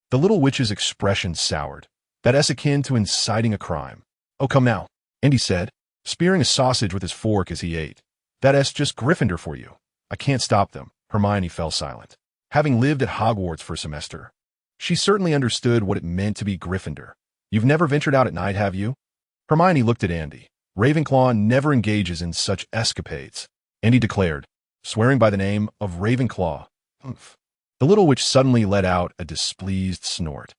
A: The little witch's expression soured. That is akin to inciting a crime. Oh, come now, Andy said, spearing a sausage with his fork as he ate. That is just Gryffindor for you. I can't stop them. Hermione fell silent. Having lived at Hogwarts for a semester, she certainly understood what it meant to be Gryffindor. You've never ventured out at night, have you? Hermione looked at Andy. Ravenclaw never engages in such escapades, Andy declared, swearing by the name of Ravenclaw. Humph. The little witch suddenly let out a displeased snort.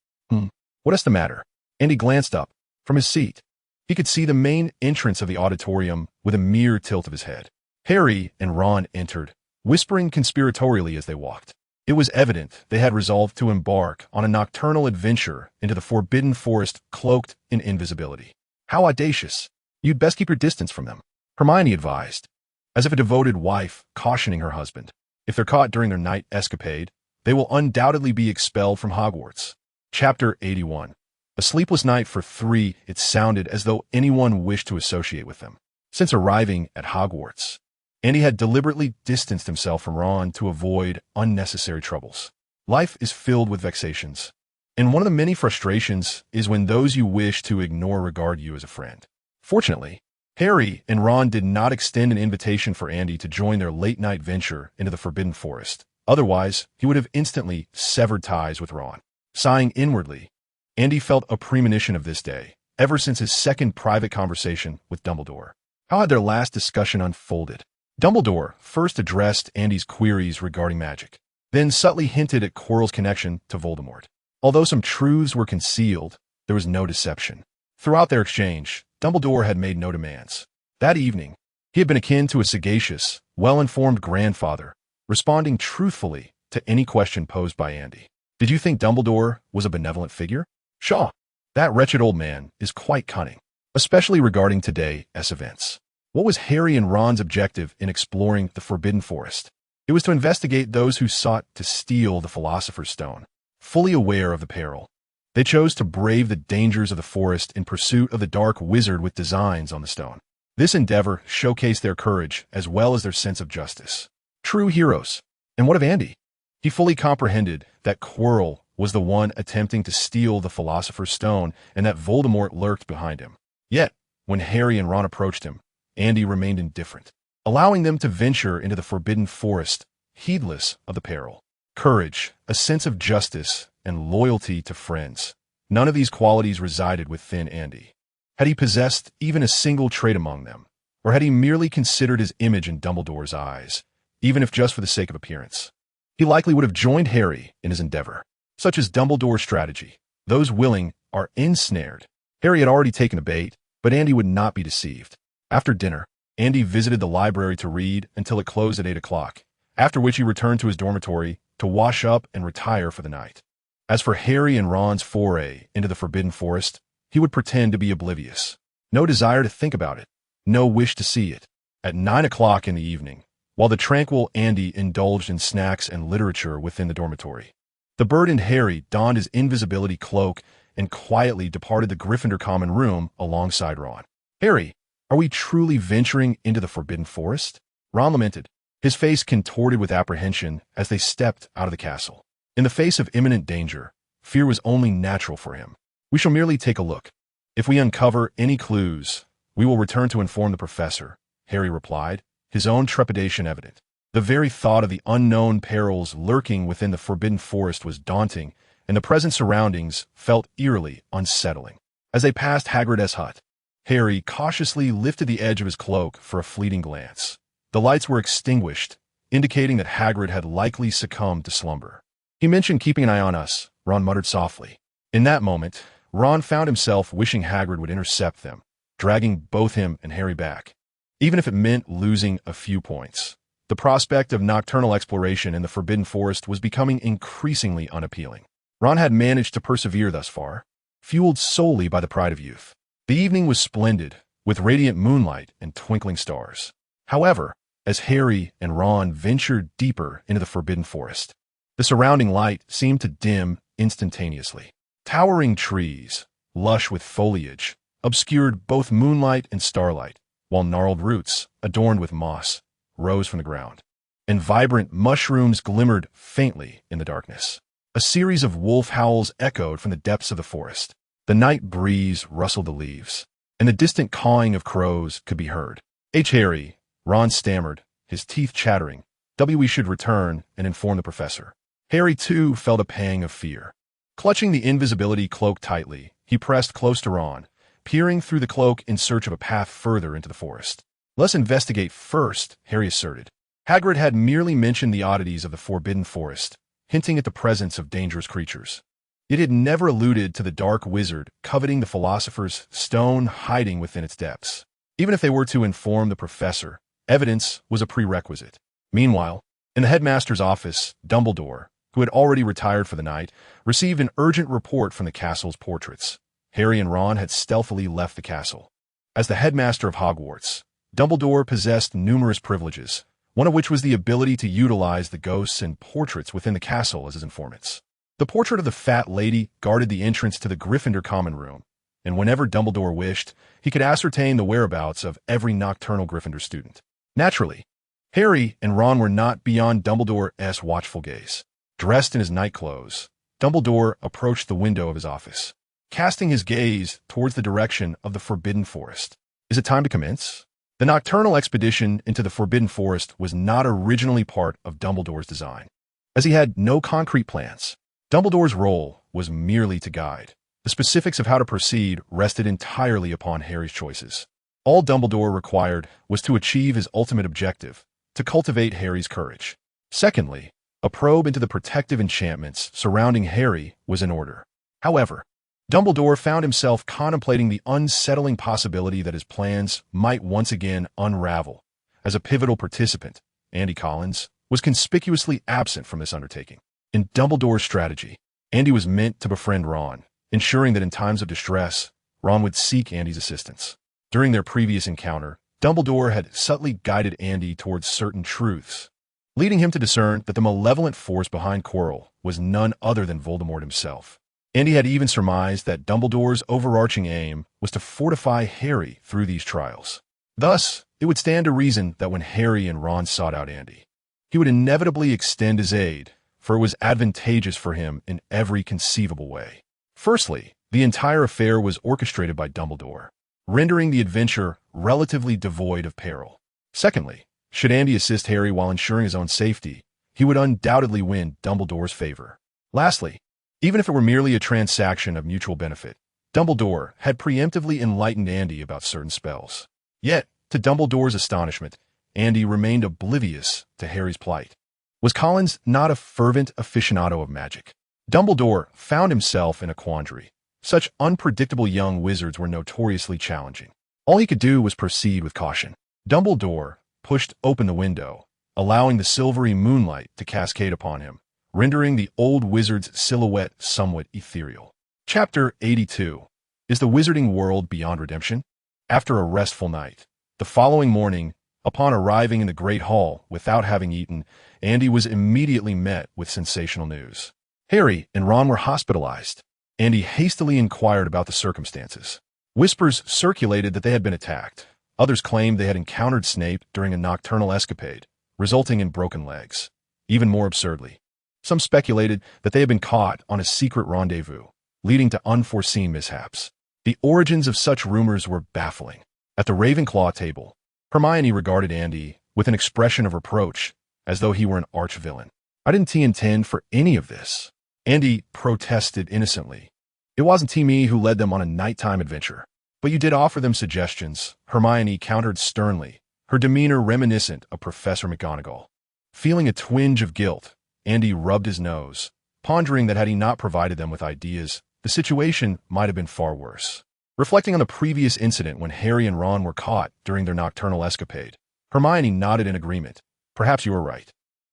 A: What is the matter? Andy glanced up from his seat. He could see the main entrance of the auditorium with a mere tilt of his head. Harry and Ron entered, whispering conspiratorially as they walked. It was evident they had resolved to embark on a nocturnal adventure into the Forbidden Forest cloaked in invisibility. How audacious! You'd best keep your distance from them, Hermione advised, as if a devoted wife cautioning her husband. If they're caught during their night escapade, they will undoubtedly be expelled from Hogwarts. Chapter 81. A sleepless night for 3. It sounded as though anyone wished to associate with them. Since arriving at Hogwarts, Andy had deliberately distanced himself from Ron to avoid unnecessary troubles. Life is filled with vexations, and one of the many frustrations is when those you wish to ignore regard you as a friend. Fortunately, Harry and Ron did not extend an invitation for Andy to join their late-night venture into the Forbidden Forest. Otherwise, he would have instantly severed ties with Ron. Sighing inwardly, Andy felt a premonition of this day, ever since his second private conversation with Dumbledore. How had their last discussion unfolded? Dumbledore first addressed Andy's queries regarding magic, then subtly hinted at Quirrell's connection to Voldemort. Although some truths were concealed, there was no deception. Throughout their exchange, Dumbledore had made no demands. That evening, he had been akin to a sagacious, well-informed grandfather, responding truthfully to any question posed by Andy. Did you think Dumbledore was a benevolent figure? Pshaw! That wretched old man is quite cunning, especially regarding today's events. What was Harry and Ron's objective in exploring the Forbidden Forest? It was to investigate those who sought to steal the Philosopher's Stone. Fully aware of the peril, they chose to brave the dangers of the forest in pursuit of the dark wizard with designs on the stone. This endeavor showcased their courage as well as their sense of justice. True heroes. And what of Andy? He fully comprehended that Quirrell was the one attempting to steal the Philosopher's Stone and that Voldemort lurked behind him. Yet, when Harry and Ron approached him, Andy remained indifferent, allowing them to venture into the Forbidden Forest, heedless of the peril. Courage, a sense of justice, and loyalty to friends. None of these qualities resided within Andy. Had he possessed even a single trait among them? Or had he merely considered his image in Dumbledore's eyes, even if just for the sake of appearance? He likely would have joined Harry in his endeavor. Such as Dumbledore's strategy. Those willing are ensnared. Harry had already taken a bait, but Andy would not be deceived. After dinner, Andy visited the library to read until it closed at 8 o'clock, after which he returned to his dormitory to wash up and retire for the night. As for Harry and Ron's foray into the Forbidden Forest, he would pretend to be oblivious. No desire to think about it. No wish to see it. At 9 o'clock in the evening, while the tranquil Andy indulged in snacks and literature within the dormitory, the burdened Harry donned his invisibility cloak and quietly departed the Gryffindor common room alongside Ron. "Harry, are we truly venturing into the Forbidden Forest?" Ron lamented, his face contorted with apprehension as they stepped out of the castle. In the face of imminent danger, fear was only natural for him. "We shall merely take a look. If we uncover any clues, we will return to inform the professor," Harry replied, his own trepidation evident. The very thought of the unknown perils lurking within the Forbidden Forest was daunting, and the present surroundings felt eerily unsettling. As they passed Hagrid's hut, Harry cautiously lifted the edge of his cloak for a fleeting glance. The lights were extinguished, indicating that Hagrid had likely succumbed to slumber. "He mentioned keeping an eye on us," Ron muttered softly. In that moment, Ron found himself wishing Hagrid would intercept them, dragging both him and Harry back, even if it meant losing a few points. The prospect of nocturnal exploration in the Forbidden Forest was becoming increasingly unappealing. Ron had managed to persevere thus far, fueled solely by the pride of youth. The evening was splendid, with radiant moonlight and twinkling stars. However, as Harry and Ron ventured deeper into the Forbidden Forest, the surrounding light seemed to dim instantaneously. Towering trees, lush with foliage, obscured both moonlight and starlight, while gnarled roots, adorned with moss, rose from the ground, and vibrant mushrooms glimmered faintly in the darkness. A series of wolf howls echoed from the depths of the forest. The night breeze rustled the leaves, and the distant cawing of crows could be heard. Harry," Ron stammered, his teeth chattering. "We should return and inform the professor." Harry, too, felt a pang of fear. Clutching the invisibility cloak tightly, he pressed close to Ron, peering through the cloak in search of a path further into the forest. "Let's investigate first," Harry asserted. Hagrid had merely mentioned the oddities of the Forbidden Forest, hinting at the presence of dangerous creatures. It had never alluded to the dark wizard coveting the Philosopher's Stone hiding within its depths. Even if they were to inform the professor, evidence was a prerequisite. Meanwhile, in the headmaster's office, Dumbledore, who had already retired for the night, received an urgent report from the castle's portraits. Harry and Ron had stealthily left the castle. As the headmaster of Hogwarts, Dumbledore possessed numerous privileges, one of which was the ability to utilize the ghosts and portraits within the castle as his informants. The portrait of the fat lady guarded the entrance to the Gryffindor common room, and whenever Dumbledore wished, he could ascertain the whereabouts of every nocturnal Gryffindor student. Naturally, Harry and Ron were not beyond Dumbledore's watchful gaze. Dressed in his nightclothes, Dumbledore approached the window of his office, casting his gaze towards the direction of the Forbidden Forest. "Is it time to commence?" The nocturnal expedition into the Forbidden Forest was not originally part of Dumbledore's design. As he had no concrete plans, Dumbledore's role was merely to guide. The specifics of how to proceed rested entirely upon Harry's choices. All Dumbledore required was to achieve his ultimate objective, to cultivate Harry's courage. Secondly, a probe into the protective enchantments surrounding Harry was in order. However, Dumbledore found himself contemplating the unsettling possibility that his plans might once again unravel. As a pivotal participant, Andy Collins was conspicuously absent from this undertaking. In Dumbledore's strategy, Andy was meant to befriend Ron, ensuring that in times of distress, Ron would seek Andy's assistance. During their previous encounter, Dumbledore had subtly guided Andy towards certain truths, leading him to discern that the malevolent force behind Quirrell was none other than Voldemort himself. Andy had even surmised that Dumbledore's overarching aim was to fortify Harry through these trials. Thus, it would stand to reason that when Harry and Ron sought out Andy, he would inevitably extend his aid, for it was advantageous for him in every conceivable way. Firstly, the entire affair was orchestrated by Dumbledore, rendering the adventure relatively devoid of peril. Secondly, should Andy assist Harry while ensuring his own safety, he would undoubtedly win Dumbledore's favor. Lastly, even if it were merely a transaction of mutual benefit, Dumbledore had preemptively enlightened Andy about certain spells. Yet, to Dumbledore's astonishment, Andy remained oblivious to Harry's plight. Was Collins not a fervent aficionado of magic? Dumbledore found himself in a quandary. Such unpredictable young wizards were notoriously challenging. All he could do was proceed with caution. Dumbledore pushed open the window, allowing the silvery moonlight to cascade upon him, rendering the old wizard's silhouette somewhat ethereal. Chapter 82. Is the Wizarding World Beyond Redemption? After a restful night, the following morning, upon arriving in the Great Hall without having eaten, Andy was immediately met with sensational news. Harry and Ron were hospitalized. Andy hastily inquired about the circumstances. Whispers circulated that they had been attacked. Others claimed they had encountered Snape during a nocturnal escapade, resulting in broken legs. Even more absurdly, some speculated that they had been caught on a secret rendezvous, leading to unforeseen mishaps. The origins of such rumors were baffling. At the Ravenclaw table, Hermione regarded Andy with an expression of reproach, as though he were an arch-villain. "I didn't intend for any of this," Andy protested innocently. "It wasn't me who led them on a nighttime adventure." "But you did offer them suggestions," Hermione countered sternly, her demeanor reminiscent of Professor McGonagall. Feeling a twinge of guilt, Andy rubbed his nose, pondering that had he not provided them with ideas, the situation might have been far worse. Reflecting on the previous incident when Harry and Ron were caught during their nocturnal escapade, Hermione nodded in agreement. "Perhaps you were right.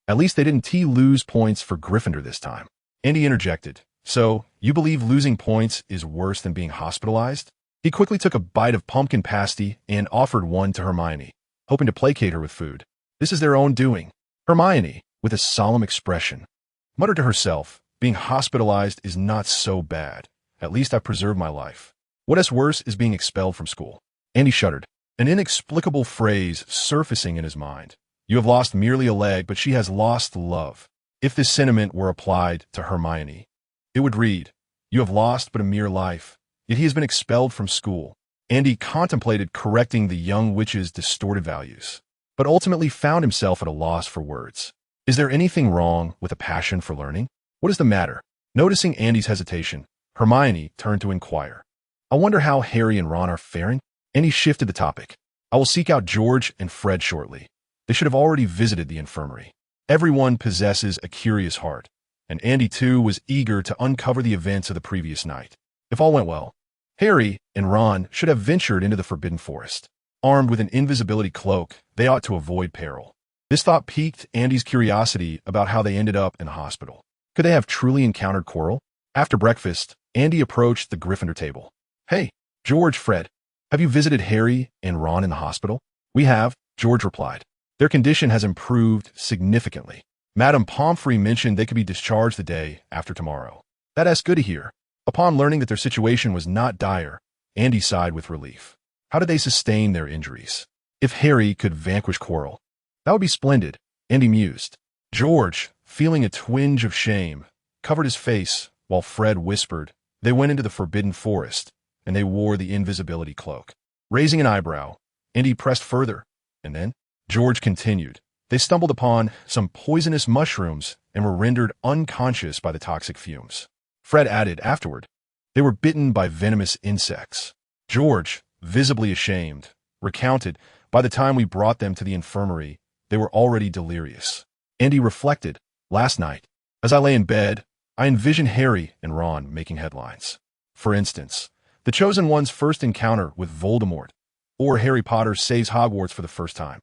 A: At least they didn't lose points for Gryffindor this time." Andy interjected. "So, you believe losing points is worse than being hospitalized?" He quickly took a bite of pumpkin pasty and offered one to Hermione, hoping to placate her with food. "This is their own doing." Hermione, with a solemn expression, muttered to herself, "Being hospitalized is not so bad. At least I preserved my life. What is worse is being expelled from school." Andy shuddered, an inexplicable phrase surfacing in his mind. "You have lost merely a leg, but she has lost love." If this sentiment were applied to Hermione, it would read, "You have lost but a mere life, yet he has been expelled from school." Andy contemplated correcting the young witch's distorted values, but ultimately found himself at a loss for words. Is there anything wrong with a passion for learning? What is the matter? Noticing Andy's hesitation, Hermione turned to inquire. "I wonder how Harry and Ron are faring?" Andy shifted the topic. "I will seek out George and Fred shortly. They should have already visited the infirmary." Everyone possesses a curious heart, and Andy too was eager to uncover the events of the previous night. If all went well, Harry and Ron should have ventured into the Forbidden Forest. Armed with an invisibility cloak, they ought to avoid peril. This thought piqued Andy's curiosity about how they ended up in the hospital. Could they have truly encountered Quirrell? After breakfast, Andy approached the Gryffindor table. "Hey, George, Fred, have you visited Harry and Ron in the hospital?" "We have," George replied. "Their condition has improved significantly. Madame Pomfrey mentioned they could be discharged the day after tomorrow." "That's good to hear." Upon learning that their situation was not dire, Andy sighed with relief. How did they sustain their injuries? If Harry could vanquish Quirrell, that would be splendid, Andy mused. George, feeling a twinge of shame, covered his face while Fred whispered, "They went into the Forbidden Forest, and they wore the invisibility cloak." Raising an eyebrow, Andy pressed further, and then George continued. "They stumbled upon some poisonous mushrooms and were rendered unconscious by the toxic fumes." Fred added afterward, "They were bitten by venomous insects." George, visibly ashamed, recounted, "By the time we brought them to the infirmary, they were already delirious." Andy reflected, "Last night, as I lay in bed, I envisioned Harry and Ron making headlines. For instance, the Chosen One's first encounter with Voldemort, or Harry Potter saves Hogwarts for the first time.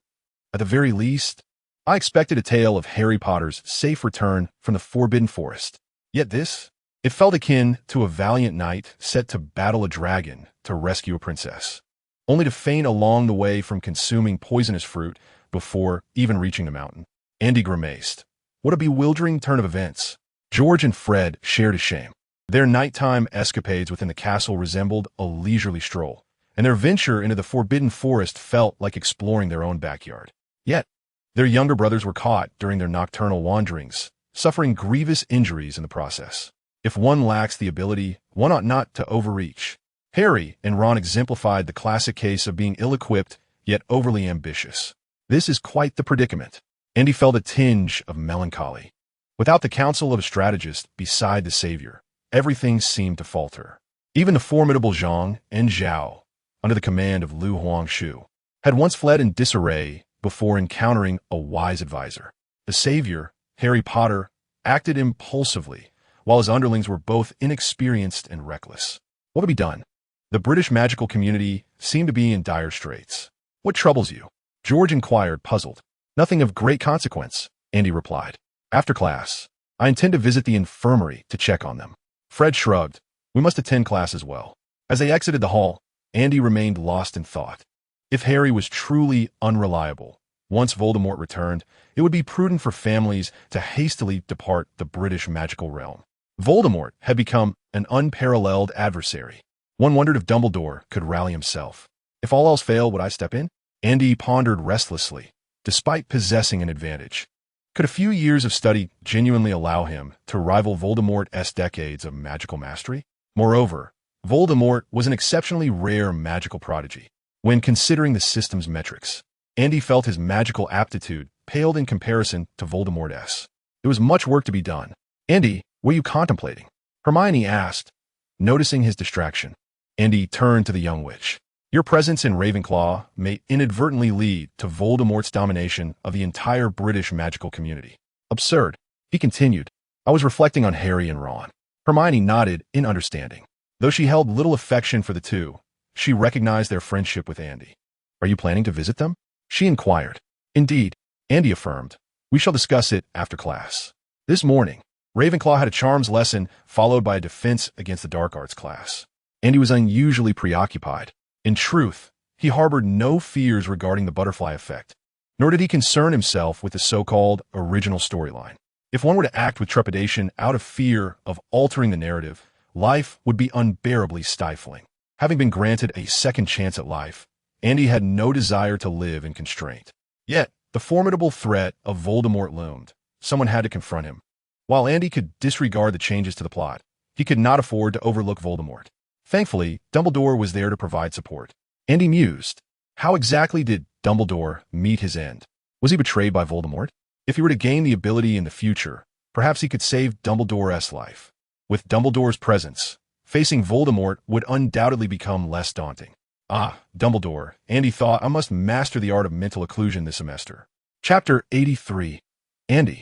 A: At the very least, I expected a tale of Harry Potter's safe return from the Forbidden Forest. Yet this, it felt akin to a valiant knight set to battle a dragon to rescue a princess, only to faint along the way from consuming poisonous fruit before even reaching the mountain." Andy grimaced. What a bewildering turn of events. George and Fred shared his shame. Their nighttime escapades within the castle resembled a leisurely stroll, and their venture into the forbidden forest felt like exploring their own backyard. Yet, their younger brothers were caught during their nocturnal wanderings, suffering grievous injuries in the process. If one lacks the ability, one ought not to overreach. Harry and Ron exemplified the classic case of being ill-equipped, yet overly ambitious. This is quite the predicament. Andy felt a tinge of melancholy. Without the counsel of a strategist beside the savior, everything seemed to falter. Even the formidable Zhang and Zhao, under the command of Lu Huangshu, had once fled in disarray before encountering a wise advisor. The savior, Harry Potter, acted impulsively, while his underlings were both inexperienced and reckless. What could be done? The British magical community seemed to be in dire straits. What troubles you? George inquired, puzzled. Nothing of great consequence, Andy replied. After class, I intend to visit the infirmary to check on them. Fred shrugged. We must attend class as well. As they exited the hall, Andy remained lost in thought. If Harry was truly unreliable, once Voldemort returned, it would be prudent for families to hastily depart the British magical realm. Voldemort had become an unparalleled adversary. One wondered if Dumbledore could rally himself. If all else failed, would I step in? Andy pondered restlessly, despite possessing an advantage. Could a few years of study genuinely allow him to rival Voldemort's decades of magical mastery? Moreover, Voldemort was an exceptionally rare magical prodigy. When considering the system's metrics, Andy felt his magical aptitude paled in comparison to Voldemort's. There was much work to be done. Andy, what are you contemplating? Hermione asked, noticing his distraction. Andy turned to the young witch. Your presence in Ravenclaw may inadvertently lead to Voldemort's domination of the entire British magical community. Absurd. He continued. I was reflecting on Harry and Ron. Hermione nodded in understanding. Though she held little affection for the two, she recognized their friendship with Andy. Are you planning to visit them? She inquired. Indeed, Andy affirmed. We shall discuss it after class. This morning, Ravenclaw had a charms lesson followed by a defense against the dark arts class. Andy was unusually preoccupied. In truth, he harbored no fears regarding the butterfly effect, nor did he concern himself with the so-called original storyline. If one were to act with trepidation out of fear of altering the narrative, life would be unbearably stifling. Having been granted a second chance at life, Andy had no desire to live in constraint. Yet, the formidable threat of Voldemort loomed. Someone had to confront him. While Andy could disregard the changes to the plot, he could not afford to overlook Voldemort. Thankfully, Dumbledore was there to provide support. Andy mused. How exactly did Dumbledore meet his end? Was he betrayed by Voldemort? If he were to gain the ability in the future, perhaps he could save Dumbledore's life. With Dumbledore's presence, facing Voldemort would undoubtedly become less daunting. Ah, Dumbledore, Andy thought, I must master the art of mental occlusion this semester. Chapter 83. Andy,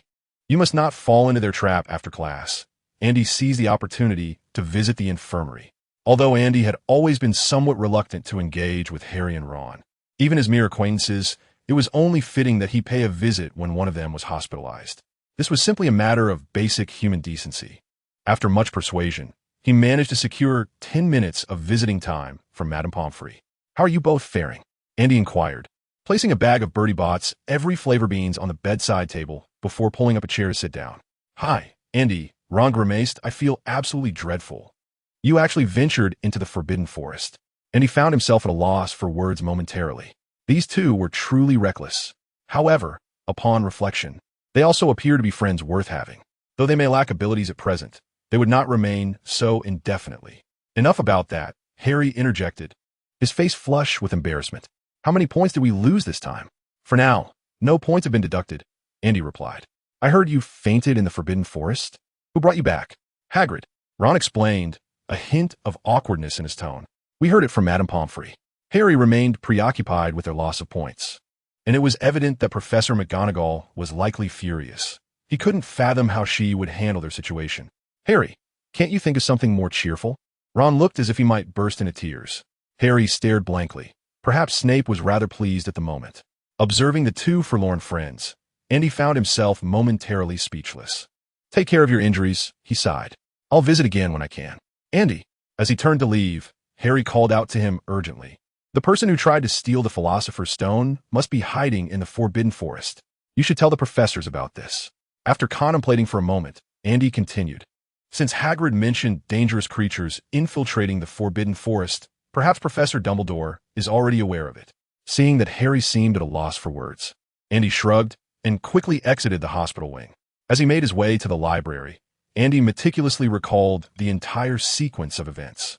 A: you must not fall into their trap after class. Andy seized the opportunity to visit the infirmary. Although Andy had always been somewhat reluctant to engage with Harry and Ron, even as mere acquaintances, it was only fitting that he pay a visit when one of them was hospitalized. This was simply a matter of basic human decency. After much persuasion, he managed to secure 10 minutes of visiting time from Madame Pomfrey. How are you both faring? Andy inquired, placing a bag of Bertie Bott's every flavor beans on the bedside table before pulling up a chair to sit down. Hi, Andy, Ron grimaced. I feel absolutely dreadful. You actually ventured into the Forbidden Forest. And he found himself at a loss for words momentarily. These two were truly reckless. However, upon reflection, they also appear to be friends worth having. Though they may lack abilities at present, they would not remain so indefinitely. Enough about that, Harry interjected, his face flushed with embarrassment. How many points did we lose this time? For now, no points have been deducted, Andy replied. I heard you fainted in the Forbidden Forest. Who brought you back? Hagrid. Ron explained, a hint of awkwardness in his tone. We heard it from Madame Pomfrey. Harry remained preoccupied with their loss of points, and it was evident that Professor McGonagall was likely furious. He couldn't fathom how she would handle their situation. Harry, can't you think of something more cheerful? Ron looked as if he might burst into tears. Harry stared blankly. Perhaps Snape was rather pleased at the moment. Observing the two forlorn friends, Andy found himself momentarily speechless. Take care of your injuries, he sighed. I'll visit again when I can. Andy, as he turned to leave, Harry called out to him urgently. The person who tried to steal the Philosopher's Stone must be hiding in the Forbidden Forest. You should tell the professors about this. After contemplating for a moment, Andy continued. Since Hagrid mentioned dangerous creatures infiltrating the Forbidden Forest, perhaps Professor Dumbledore is already aware of it. Seeing that Harry seemed at a loss for words, Andy shrugged and quickly exited the hospital wing. As he made his way to the library, Andy meticulously recalled the entire sequence of events.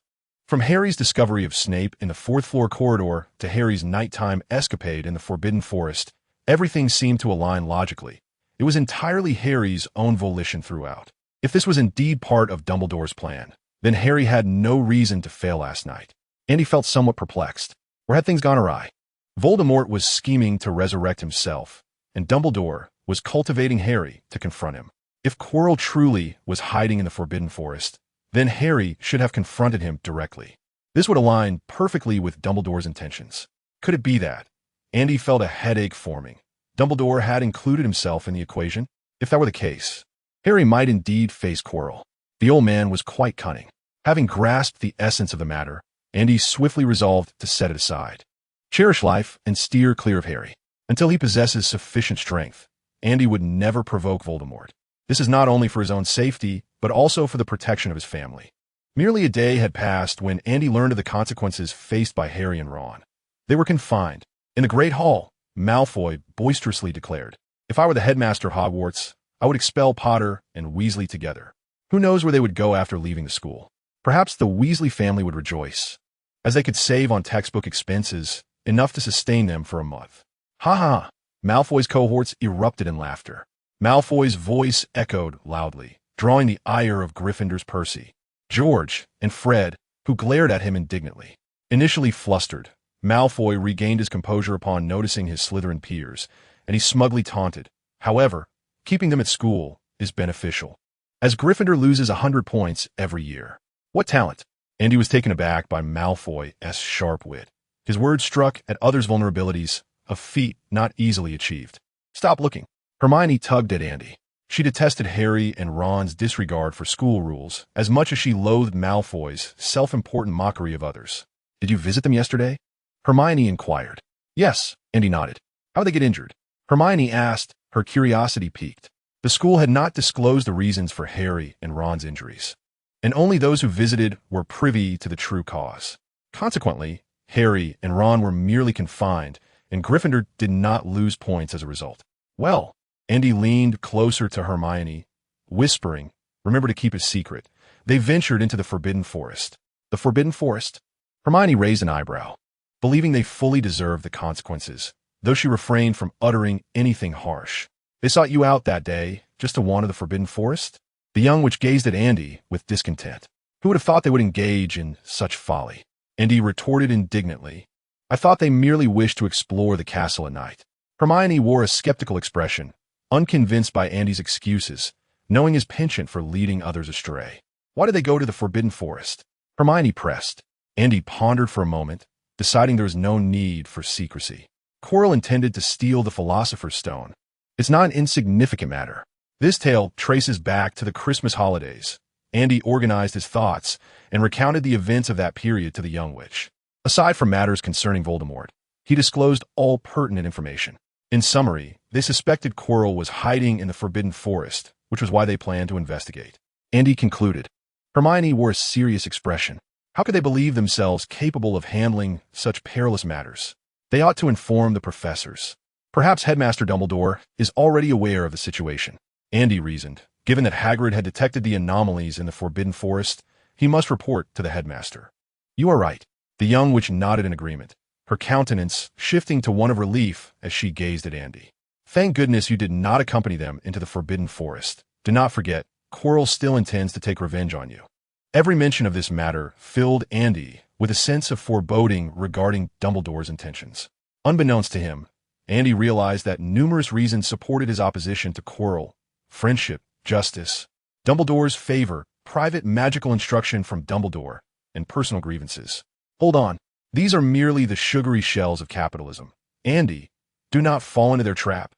A: From Harry's discovery of Snape in the fourth-floor corridor to Harry's nighttime escapade in the Forbidden Forest, everything seemed to align logically. It was entirely Harry's own volition throughout. If this was indeed part of Dumbledore's plan, then Harry had no reason to fail last night. Andy felt somewhat perplexed. Or had things gone awry? Voldemort was scheming to resurrect himself, and Dumbledore was cultivating Harry to confront him. If Quirrell truly was hiding in the Forbidden Forest, then Harry should have confronted him directly. This would align perfectly with Dumbledore's intentions. Could it be that? Andy felt a headache forming. Dumbledore had included himself in the equation. If that were the case, Harry might indeed face Quirrell. The old man was quite cunning. Having grasped the essence of the matter, Andy swiftly resolved to set it aside. Cherish life and steer clear of Harry. Until he possesses sufficient strength, Andy would never provoke Voldemort. This is not only for his own safety, but also for the protection of his family. Merely a day had passed when Andy learned of the consequences faced by Harry and Ron. They were confined. In the Great Hall, Malfoy boisterously declared, "If I were the headmaster of Hogwarts, I would expel Potter and Weasley together." Who knows where they would go after leaving the school? Perhaps the Weasley family would rejoice, as they could save on textbook expenses, enough to sustain them for a month. Ha ha! Malfoy's cohorts erupted in laughter. Malfoy's voice echoed loudly, drawing the ire of Gryffindor's Percy, George, and Fred, who glared at him indignantly. Initially flustered, Malfoy regained his composure upon noticing his Slytherin peers, and he smugly taunted. However, keeping them at school is beneficial, as Gryffindor loses 100 points every year. What talent! Andy was taken aback by Malfoy's sharp wit. His words struck at others' vulnerabilities, a feat not easily achieved. Stop looking. Hermione tugged at Andy. She detested Harry and Ron's disregard for school rules as much as she loathed Malfoy's self-important mockery of others. Did you visit them yesterday? Hermione inquired. Yes, Andy nodded. How'd they get injured? Hermione asked, her curiosity piqued. The school had not disclosed the reasons for Harry and Ron's injuries, and only those who visited were privy to the true cause. Consequently, Harry and Ron were merely confined, and Gryffindor did not lose points as a result. Well, Andy leaned closer to Hermione, whispering, remember to keep it secret. They ventured into the Forbidden Forest. The Forbidden Forest? Hermione raised an eyebrow, believing they fully deserved the consequences, though she refrained from uttering anything harsh. They sought you out that day, just to wander the Forbidden Forest? The young witch gazed at Andy with discontent. Who would have thought they would engage in such folly? Andy retorted indignantly. I thought they merely wished to explore the castle at night. Hermione wore a skeptical expression, unconvinced by Andy's excuses, knowing his penchant for leading others astray. Why did they go to the Forbidden Forest? Hermione pressed. Andy pondered for a moment, deciding there was no need for secrecy. Quirrell intended to steal the Philosopher's Stone. It's not an insignificant matter. This tale traces back to the Christmas holidays. Andy organized his thoughts and recounted the events of that period to the young witch. Aside from matters concerning Voldemort, he disclosed all pertinent information. In summary, they suspected Quirrell was hiding in the Forbidden Forest, which was why they planned to investigate. Andy concluded. Hermione wore a serious expression. How could they believe themselves capable of handling such perilous matters? They ought to inform the professors. Perhaps Headmaster Dumbledore is already aware of the situation. Andy reasoned. Given that Hagrid had detected the anomalies in the Forbidden Forest, he must report to the headmaster. You are right. The young witch nodded in agreement, her countenance shifting to one of relief as she gazed at Andy. Thank goodness you did not accompany them into the Forbidden Forest. Do not forget, Quirrell still intends to take revenge on you. Every mention of this matter filled Andy with a sense of foreboding regarding Dumbledore's intentions. Unbeknownst to him, Andy realized that numerous reasons supported his opposition to Quirrell: friendship, justice, Dumbledore's favor, private magical instruction from Dumbledore, and personal grievances. Hold on. These are merely the sugary shells of capitalism. Andy, do not fall into their trap.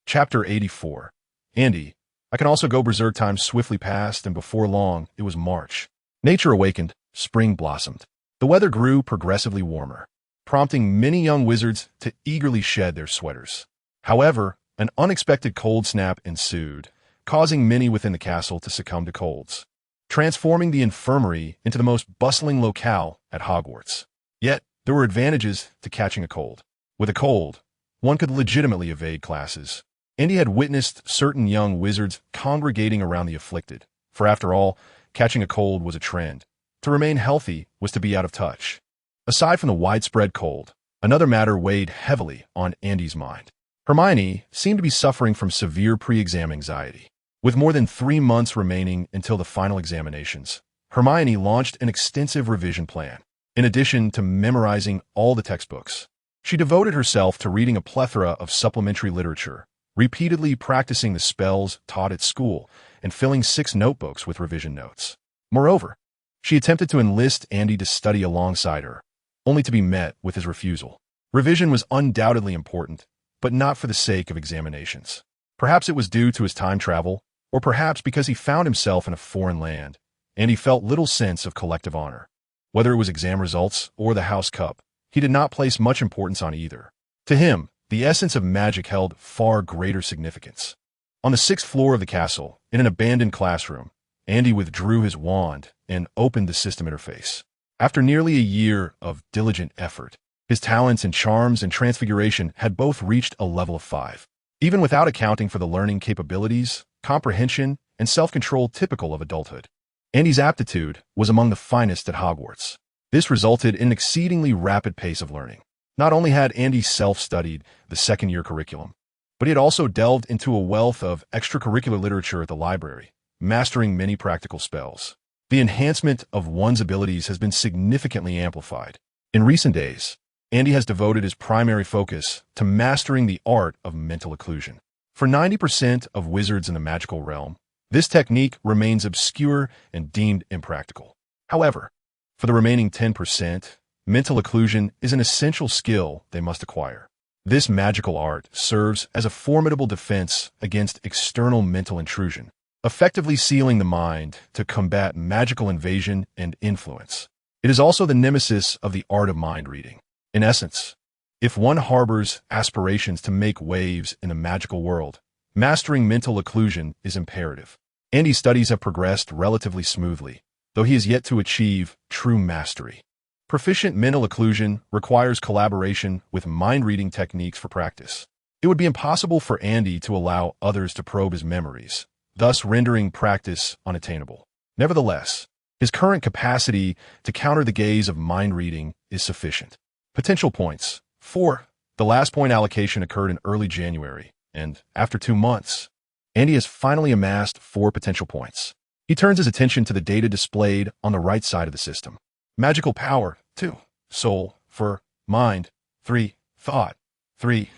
A: Chapter 84. Andy, I can also go berserk. Time swiftly passed, and before long, it was March. Nature awakened, spring blossomed. The weather grew progressively warmer, prompting many young wizards to eagerly shed their sweaters. However, An unexpected cold snap ensued, causing many within the castle to succumb to colds, transforming the infirmary into the most bustling locale at Hogwarts. Yet, there were advantages to catching a cold. With a cold, one could legitimately evade classes. Andy had witnessed certain young wizards congregating around the afflicted, for after all, catching a cold was a trend. To remain healthy was to be out of touch. Aside from the widespread cold, another matter weighed heavily on Andy's mind. Hermione seemed to be suffering from severe pre-exam anxiety. With more than 3 months remaining until the final examinations, Hermione launched an extensive revision plan. In addition to memorizing all the textbooks, she devoted herself to reading a plethora of supplementary literature, repeatedly practicing the spells taught at school, and filling 6 notebooks with revision notes. Moreover, she attempted to enlist Andy to study alongside her, only to be met with his refusal. Revision was undoubtedly important, but not for the sake of examinations. Perhaps it was due to his time travel, or perhaps because he found himself in a foreign land, and he felt little sense of collective honor. Whether it was exam results or the House Cup, he did not place much importance on either. To him, the essence of magic held far greater significance. On the 6th floor of the castle, in an abandoned classroom, Andy withdrew his wand and opened the system interface. After nearly a year of diligent effort, his talents and charms and transfiguration had both reached a level of 5. Even without accounting for the learning capabilities, comprehension, and self-control typical of adulthood, Andy's aptitude was among the finest at Hogwarts. This resulted in an exceedingly rapid pace of learning. Not only had Andy self-studied the second-year curriculum, but he had also delved into a wealth of extracurricular literature at the library, mastering many practical spells. The enhancement of one's abilities has been significantly amplified. In recent days, Andy has devoted his primary focus to mastering the art of mental occlusion. For 90% of wizards in the magical realm, this technique remains obscure and deemed impractical. However, for the remaining 10%, mental occlusion is an essential skill they must acquire. This magical art serves as a formidable defense against external mental intrusion, effectively sealing the mind to combat magical invasion and influence. It is also the nemesis of the art of mind reading. In essence, if one harbors aspirations to make waves in the magical world, mastering mental occlusion is imperative. Andy's studies have progressed relatively smoothly, though he is yet to achieve true mastery. Proficient mental occlusion requires collaboration with mind-reading techniques for practice. It would be impossible for Andy to allow others to probe his memories, thus rendering practice unattainable. Nevertheless, his current capacity to counter the gaze of mind reading is sufficient. Potential points. 4. The last point allocation occurred in early January, and after 2 months, Andy has finally amassed 4 potential points. He turns his attention to the data displayed on the right side of the system. Magical power, 2. Soul, for mind, 3. Thought, 3.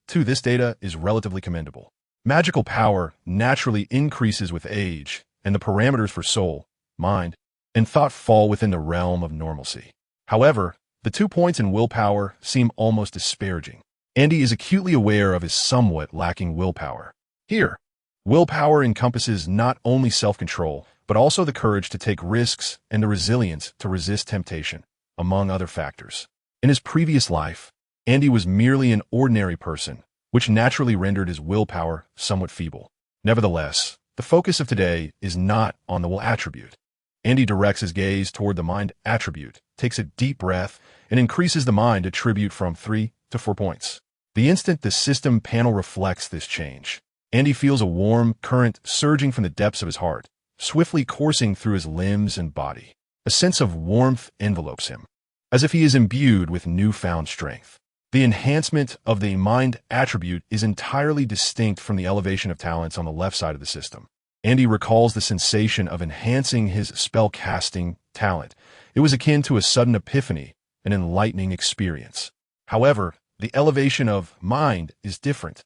A: 2. This data is relatively commendable. Magical power naturally increases with age, and the parameters for soul, mind, and thought fall within the realm of normalcy. However, the 2 points in willpower seem almost disparaging. Andy is acutely aware of his somewhat lacking willpower. Here, willpower encompasses not only self-control, but also the courage to take risks and the resilience to resist temptation, among other factors. In his previous life, Andy was merely an ordinary person, which naturally rendered his willpower somewhat feeble. Nevertheless, the focus of today is not on the will attribute. Andy directs his gaze toward the mind attribute, takes a deep breath, and increases the mind attribute from 3 to 4 points. The instant the system panel reflects this change, Andy feels a warm current surging from the depths of his heart, swiftly coursing through his limbs and body. A sense of warmth envelopes him, as if he is imbued with newfound strength. The enhancement of the mind attribute is entirely distinct from the elevation of talents on the left side of the system. Andy recalls the sensation of enhancing his spell-casting talent. It was akin to a sudden epiphany, an enlightening experience. However, the elevation of mind is different.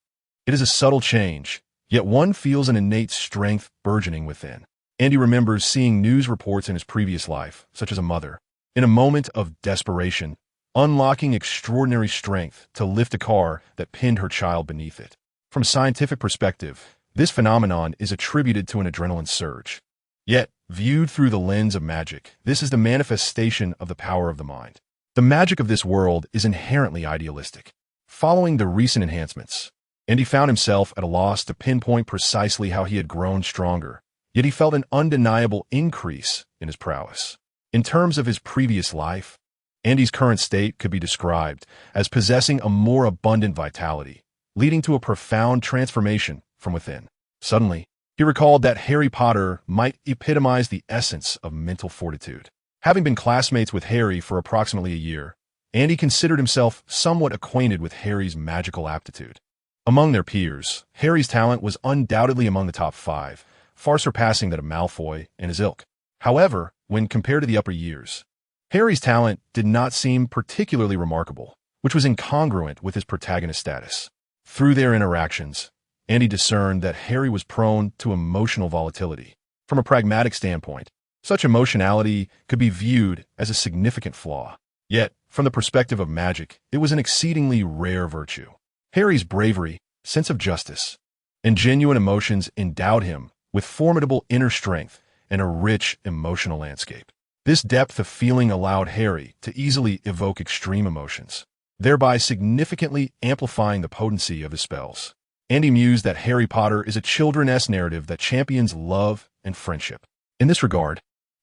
A: It is a subtle change, yet one feels an innate strength burgeoning within. Andy remembers seeing news reports in his previous life, such as a mother, in a moment of desperation, unlocking extraordinary strength to lift a car that pinned her child beneath it. From a scientific perspective, this phenomenon is attributed to an adrenaline surge. Yet, viewed through the lens of magic, this is the manifestation of the power of the mind. The magic of this world is inherently idealistic. Following the recent enhancements, Andy found himself at a loss to pinpoint precisely how he had grown stronger, yet he felt an undeniable increase in his prowess. In terms of his previous life, Andy's current state could be described as possessing a more abundant vitality, leading to a profound transformation from within. Suddenly, he recalled that Harry Potter might epitomize the essence of mental fortitude. Having been classmates with Harry for approximately a year, Andy considered himself somewhat acquainted with Harry's magical aptitude. Among their peers, Harry's talent was undoubtedly among the top 5, far surpassing that of Malfoy and his ilk. However, when compared to the upper years, Harry's talent did not seem particularly remarkable, which was incongruent with his protagonist status. Through their interactions, Andy discerned that Harry was prone to emotional volatility. From a pragmatic standpoint, such emotionality could be viewed as a significant flaw. Yet, from the perspective of magic, it was an exceedingly rare virtue. Harry's bravery, sense of justice, and genuine emotions endowed him with formidable inner strength and a rich emotional landscape. This depth of feeling allowed Harry to easily evoke extreme emotions, thereby significantly amplifying the potency of his spells. Andy mused that Harry Potter is a children's narrative that champions love and friendship. In this regard,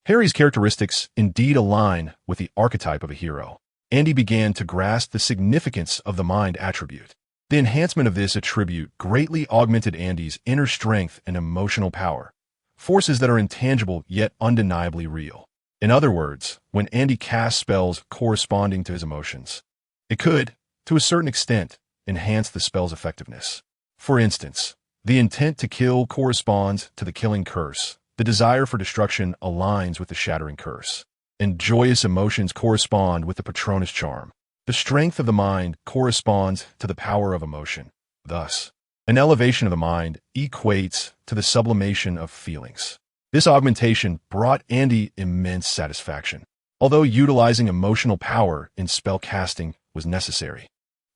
A: Harry's characteristics indeed align with the archetype of a hero. Andy began to grasp the significance of the mind attribute. The enhancement of this attribute greatly augmented Andy's inner strength and emotional power, forces that are intangible yet undeniably real. In other words, when Andy cast spells corresponding to his emotions, it could, to a certain extent, enhance the spell's effectiveness. For instance, the intent to kill corresponds to the killing curse. The desire for destruction aligns with the shattering curse, and joyous emotions correspond with the Patronus charm. The strength of the mind corresponds to the power of emotion. Thus, an elevation of the mind equates to the sublimation of feelings. This augmentation brought Andy immense satisfaction, although utilizing emotional power in spell casting was necessary.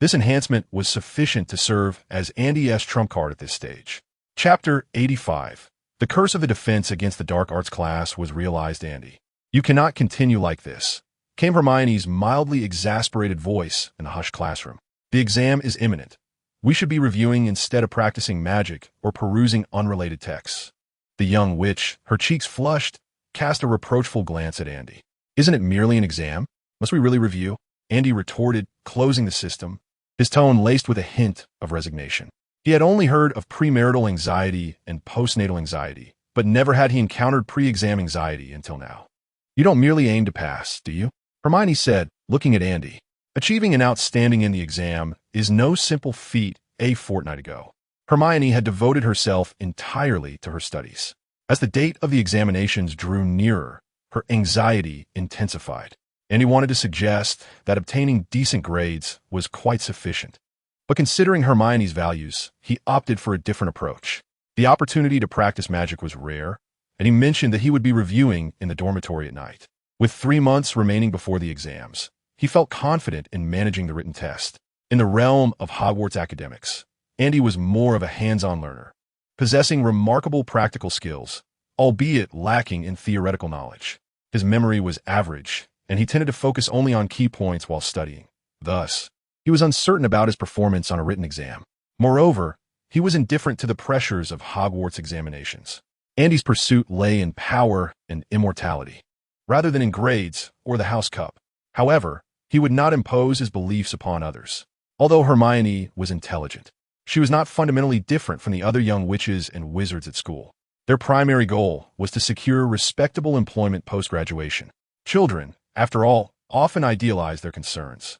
A: This enhancement was sufficient to serve as Andy's trump card at this stage. Chapter 85. The curse of the defense against the dark arts class was realized. Andy, you cannot continue like this, came Hermione's mildly exasperated voice in the hushed classroom. The exam is imminent. We should be reviewing instead of practicing magic or perusing unrelated texts. The young witch, her cheeks flushed, cast a reproachful glance at Andy. Isn't it merely an exam? Must we really review? Andy retorted, closing the system, his tone laced with a hint of resignation. He had only heard of premarital anxiety and postnatal anxiety, but never had he encountered pre-exam anxiety until now. You don't merely aim to pass, do you? Hermione said, looking at Andy. Achieving an outstanding in the exam is no simple feat. A fortnight ago, Hermione had devoted herself entirely to her studies. As the date of the examinations drew nearer, her anxiety intensified. Andy wanted to suggest that obtaining decent grades was quite sufficient. But considering Hermione's values, he opted for a different approach. The opportunity to practice magic was rare, and he mentioned that he would be reviewing in the dormitory at night. With 3 months remaining before the exams, he felt confident in managing the written test. In the realm of Hogwarts academics, Andy was more of a hands-on learner, possessing remarkable practical skills, albeit lacking in theoretical knowledge. His memory was average, and he tended to focus only on key points while studying. Thus, he was uncertain about his performance on a written exam. Moreover, he was indifferent to the pressures of Hogwarts examinations. Andy's pursuit lay in power and immortality, rather than in grades or the House Cup. However, he would not impose his beliefs upon others. Although Hermione was intelligent, she was not fundamentally different from the other young witches and wizards at school. Their primary goal was to secure respectable employment post-graduation. Children, after all, often idealize their concerns.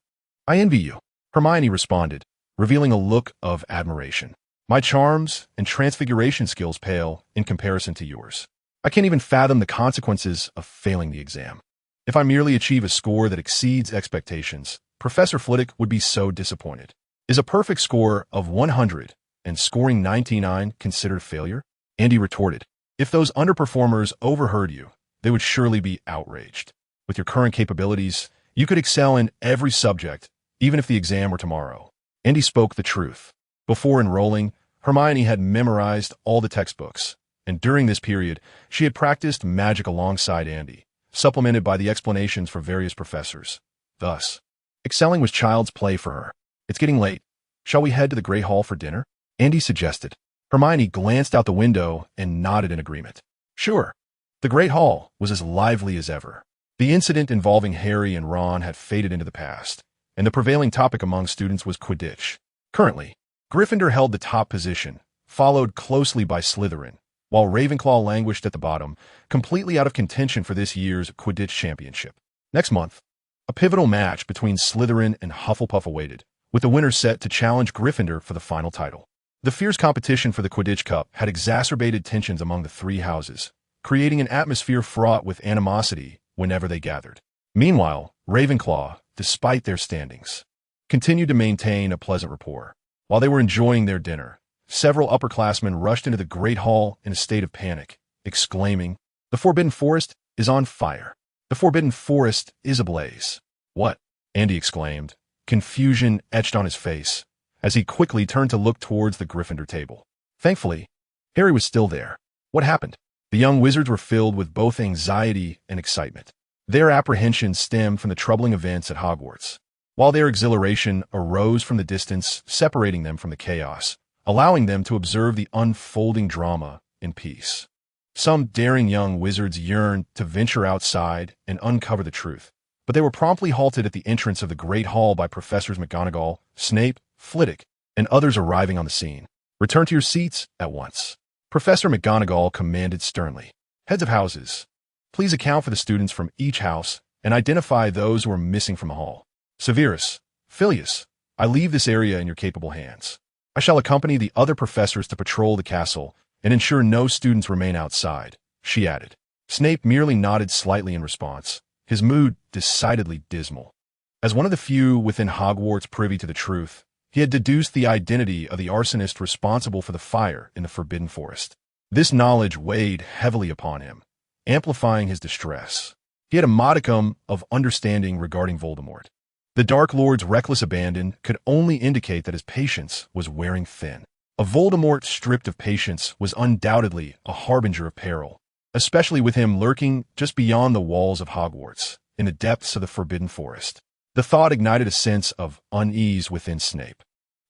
A: I envy you, Hermione responded, revealing a look of admiration. My charms and transfiguration skills pale in comparison to yours. I can't even fathom the consequences of failing the exam. If I merely achieve a score that exceeds expectations, Professor Flitwick would be so disappointed. Is a perfect score of 100 and scoring 99 considered failure? Andy retorted. If those underperformers overheard you, they would surely be outraged. With your current capabilities, you could excel in every subject, even if the exam were tomorrow. Andy spoke the truth. Before enrolling, Hermione had memorized all the textbooks, and during this period, she had practiced magic alongside Andy, supplemented by the explanations from various professors. Thus, excelling was child's play for her. It's getting late. Shall we head to the Grey Hall for dinner? Andy suggested. Hermione glanced out the window and nodded in agreement. Sure. The Great Hall was as lively as ever. The incident involving Harry and Ron had faded into the past, and the prevailing topic among students was Quidditch. Currently, Gryffindor held the top position, followed closely by Slytherin, while Ravenclaw languished at the bottom, completely out of contention for this year's Quidditch championship. Next month, a pivotal match between Slytherin and Hufflepuff awaited, with the winner set to challenge Gryffindor for the final title. The fierce competition for the Quidditch Cup had exacerbated tensions among the three houses, creating an atmosphere fraught with animosity whenever they gathered. Meanwhile, Ravenclaw, despite their standings, continued to maintain a pleasant rapport. While they were enjoying their dinner, several upperclassmen rushed into the Great Hall in a state of panic, exclaiming, "The Forbidden Forest is on fire! The Forbidden Forest is ablaze!" "What?" Andy exclaimed, confusion etched on his face, as he quickly turned to look towards the Gryffindor table. Thankfully, Harry was still there. What happened? The young wizards were filled with both anxiety and excitement. Their apprehension stemmed from the troubling events at Hogwarts, while their exhilaration arose from the distance separating them from the chaos, allowing them to observe the unfolding drama in peace. Some daring young wizards yearned to venture outside and uncover the truth, but they were promptly halted at the entrance of the Great Hall by Professors McGonagall, Snape, Flitwick, and others arriving on the scene. "Return to your seats at once," Professor McGonagall commanded sternly. "Heads of houses, please account for the students from each house and identify those who are missing from the hall. Severus, Filius, I leave this area in your capable hands. I shall accompany the other professors to patrol the castle and ensure no students remain outside," she added. Snape merely nodded slightly in response, his mood decidedly dismal. As one of the few within Hogwarts privy to the truth, he had deduced the identity of the arsonist responsible for the fire in the Forbidden Forest. This knowledge weighed heavily upon him, amplifying his distress. He had a modicum of understanding regarding Voldemort. The Dark Lord's reckless abandon could only indicate that his patience was wearing thin. A Voldemort stripped of patience was undoubtedly a harbinger of peril, especially with him lurking just beyond the walls of Hogwarts, in the depths of the Forbidden Forest. The thought ignited a sense of unease within Snape.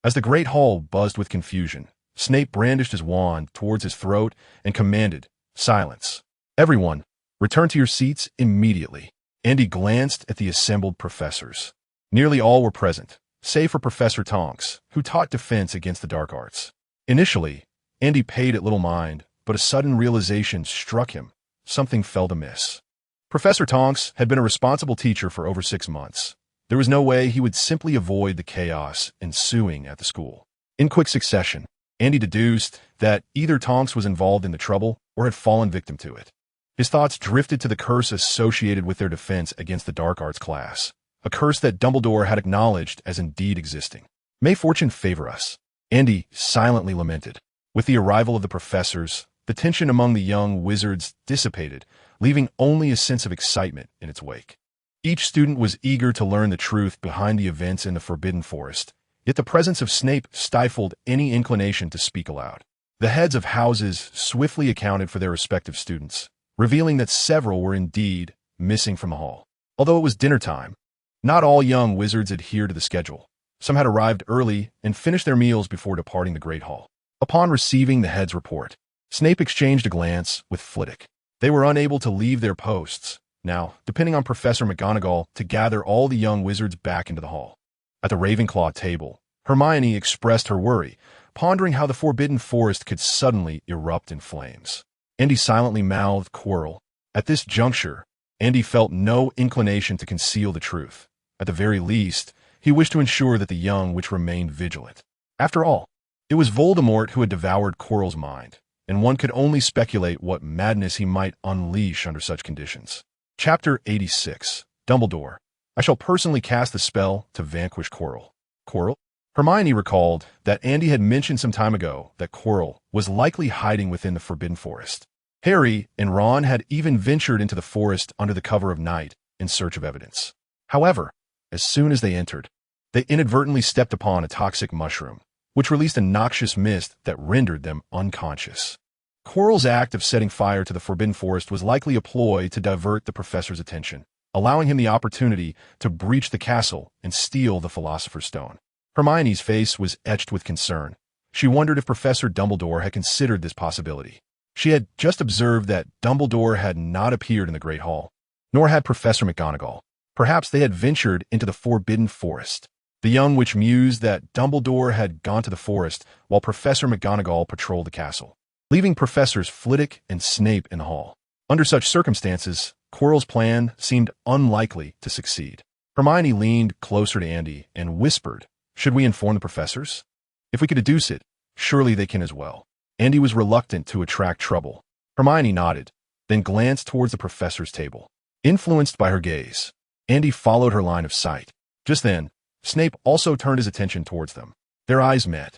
A: As the Great Hall buzzed with confusion, Snape brandished his wand towards his throat and commanded, "Silence. Everyone, return to your seats immediately." Andy glanced at the assembled professors. Nearly all were present, save for Professor Tonks, who taught defense against the dark arts. Initially, Andy paid it little mind, but a sudden realization struck him. Something felt amiss. Professor Tonks had been a responsible teacher for over 6 months. There was no way he would simply avoid the chaos ensuing at the school. In quick succession, Andy deduced that either Tonks was involved in the trouble or had fallen victim to it. His thoughts drifted to the curse associated with their defense against the dark arts class, a curse that Dumbledore had acknowledged as indeed existing. "May fortune favor us," Andy silently lamented. With the arrival of the professors, the tension among the young wizards dissipated, leaving only a sense of excitement in its wake. Each student was eager to learn the truth behind the events in the Forbidden Forest, yet the presence of Snape stifled any inclination to speak aloud. The heads of houses swiftly accounted for their respective students, revealing that several were indeed missing from the hall. Although it was dinner time, not all young wizards adhered to the schedule. Some had arrived early and finished their meals before departing the Great Hall. Upon receiving the head's report, Snape exchanged a glance with Flitwick. They were unable to leave their posts, now depending on Professor McGonagall to gather all the young wizards back into the hall. At the Ravenclaw table, Hermione expressed her worry, pondering how the Forbidden Forest could suddenly erupt in flames. Andy silently mouthed Quirrell. At this juncture, Andy felt no inclination to conceal the truth. At the very least, he wished to ensure that the young witch remained vigilant. After all, it was Voldemort who had devoured Quirrell's mind, and one could only speculate what madness he might unleash under such conditions. Chapter 86. Dumbledore. I shall personally cast the spell to vanquish Quirrell. Quirrell? Hermione recalled that Andy had mentioned some time ago that Quirrell was likely hiding within the Forbidden Forest. Harry and Ron had even ventured into the forest under the cover of night in search of evidence. However, as soon as they entered, they inadvertently stepped upon a toxic mushroom, which released a noxious mist that rendered them unconscious. Quirrell's act of setting fire to the Forbidden Forest was likely a ploy to divert the professor's attention, allowing him the opportunity to breach the castle and steal the Philosopher's Stone. Hermione's face was etched with concern, She wondered if Professor Dumbledore had considered this possibility. She had just observed that Dumbledore had not appeared in the Great Hall, nor had Professor McGonagall. Perhaps they had ventured into the Forbidden Forest. The young witch mused that Dumbledore had gone to the forest while Professor McGonagall patrolled the castle, leaving Professors Flitwick and Snape in the hall. Under such circumstances, Quirrell's plan seemed unlikely to succeed. Hermione leaned closer to Andy and whispered, "Should we inform the professors? If we could deduce it, surely they can as well." Andy was reluctant to attract trouble. Hermione nodded, then glanced towards the professor's table. Influenced by her gaze, Andy followed her line of sight. Just then, Snape also turned his attention towards them. Their eyes met,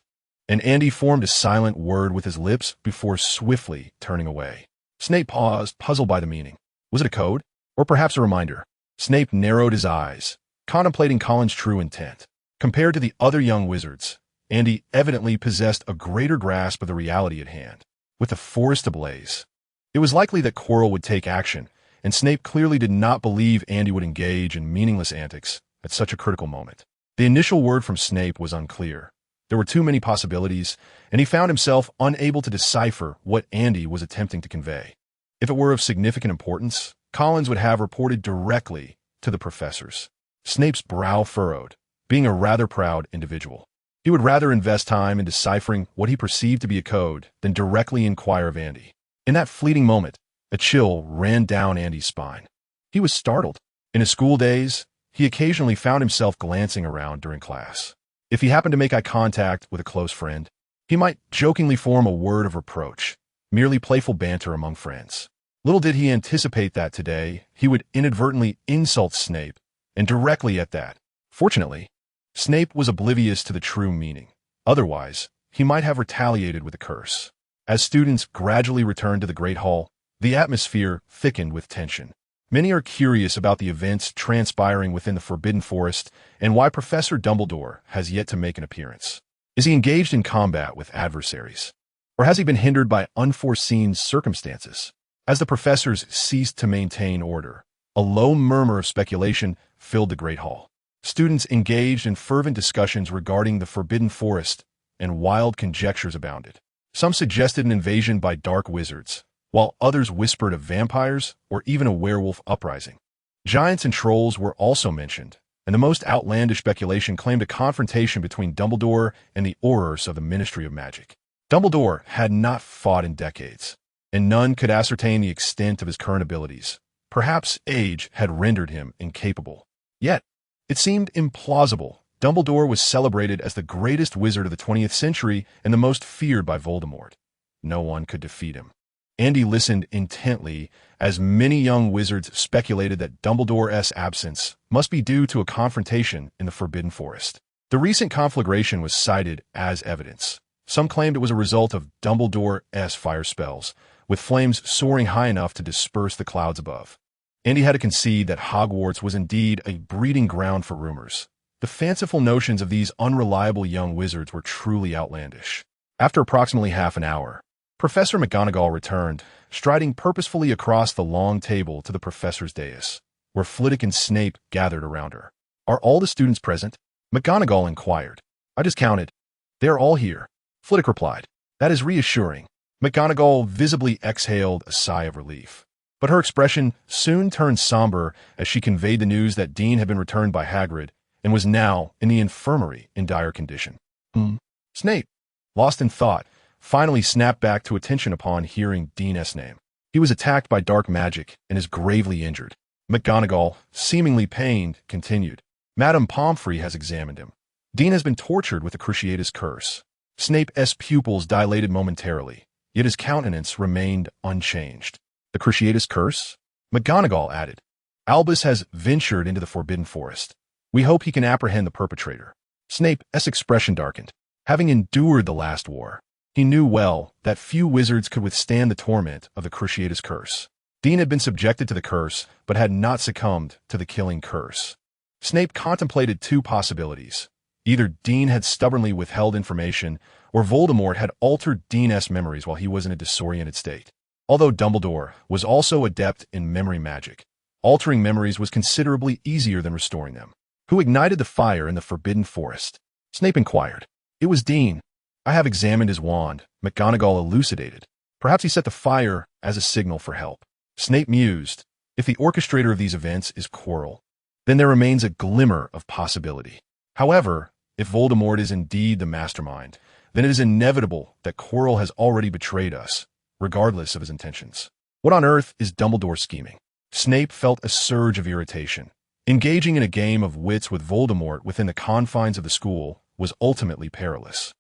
A: and Andy formed a silent word with his lips before swiftly turning away. Snape paused, puzzled by the meaning. Was it a code? Or perhaps a reminder? Snape narrowed his eyes, contemplating Colin's true intent. Compared to the other young wizards, Andy evidently possessed a greater grasp of the reality at hand. With the forest ablaze, it was likely that Quirrell would take action, and Snape clearly did not believe Andy would engage in meaningless antics at such a critical moment. The initial word from Snape was unclear. There were too many possibilities, and he found himself unable to decipher what Andy was attempting to convey. If it were of significant importance, Collins would have reported directly to the professors. Snape's brow furrowed, being a rather proud individual. He would rather invest time in deciphering what he perceived to be a code than directly inquire of Andy. In that fleeting moment, a chill ran down Andy's spine. He was startled. In his school days, he occasionally found himself glancing around during class. If he happened to make eye contact with a close friend, he might jokingly form a word of reproach, merely playful banter among friends. Little did he anticipate that today he would inadvertently insult Snape, and directly at that. Fortunately, Snape was oblivious to the true meaning. Otherwise, he might have retaliated with a curse. As students gradually returned to the Great Hall, the atmosphere thickened with tension. Many are curious about the events transpiring within the Forbidden Forest and why Professor Dumbledore has yet to make an appearance. Is he engaged in combat with adversaries? Or has he been hindered by unforeseen circumstances? As the professors ceased to maintain order, a low murmur of speculation filled the Great Hall. Students engaged in fervent discussions regarding the Forbidden Forest, and wild conjectures abounded. Some suggested an invasion by dark wizards, while others whispered of vampires or even a werewolf uprising. Giants and trolls were also mentioned, and the most outlandish speculation claimed a confrontation between Dumbledore and the Aurors of the Ministry of Magic. Dumbledore had not fought in decades, and none could ascertain the extent of his current abilities. Perhaps age had rendered him incapable. Yet, it seemed implausible. Dumbledore was celebrated as the greatest wizard of the 20th century and the most feared by Voldemort. No one could defeat him. Andy listened intently as many young wizards speculated that Dumbledore's absence must be due to a confrontation in the Forbidden Forest. The recent conflagration was cited as evidence. Some claimed it was a result of Dumbledore's fire spells, with flames soaring high enough to disperse the clouds above. Andy had to concede that Hogwarts was indeed a breeding ground for rumors. The fanciful notions of these unreliable young wizards were truly outlandish. After approximately half an hour, Professor McGonagall returned, striding purposefully across the long table to the professor's dais, where Flitwick and Snape gathered around her. "Are all the students present?" McGonagall inquired. "I just counted. They are all here," Flitwick replied. "That is reassuring." McGonagall visibly exhaled a sigh of relief, but her expression soon turned somber as she conveyed the news that Dean had been returned by Hagrid and was now in the infirmary in dire condition. Snape, lost in thought, finally snapped back to attention upon hearing Dean's name. He was attacked by dark magic and is gravely injured. McGonagall, seemingly pained, continued. "Madame Pomfrey has examined him. Dean has been tortured with the Cruciatus curse." Snape's pupils dilated momentarily, yet his countenance remained unchanged. "The Cruciatus curse?" McGonagall added. "Albus has ventured into the Forbidden Forest. We hope he can apprehend the perpetrator." Snape's expression darkened. Having endured the last war, he knew well that few wizards could withstand the torment of the Cruciatus curse. Dean had been subjected to the curse, but had not succumbed to the killing curse. Snape contemplated two possibilities. Either Dean had stubbornly withheld information, or Voldemort had altered Dean's memories while he was in a disoriented state. Although Dumbledore was also adept in memory magic, altering memories was considerably easier than restoring them. "Who ignited the fire in the Forbidden Forest?" Snape inquired. "It was Dean. I have examined his wand, McGonagall elucidated. Perhaps he set the fire as a signal for help. Snape mused. If the orchestrator of these events is Quirrell, then there remains a glimmer of possibility. However, if Voldemort is indeed the mastermind, then it is inevitable that Quirrell has already betrayed us, regardless of his intentions. What on earth is Dumbledore scheming? Snape felt a surge of irritation. Engaging in a game of wits with Voldemort within the confines of the school was ultimately perilous.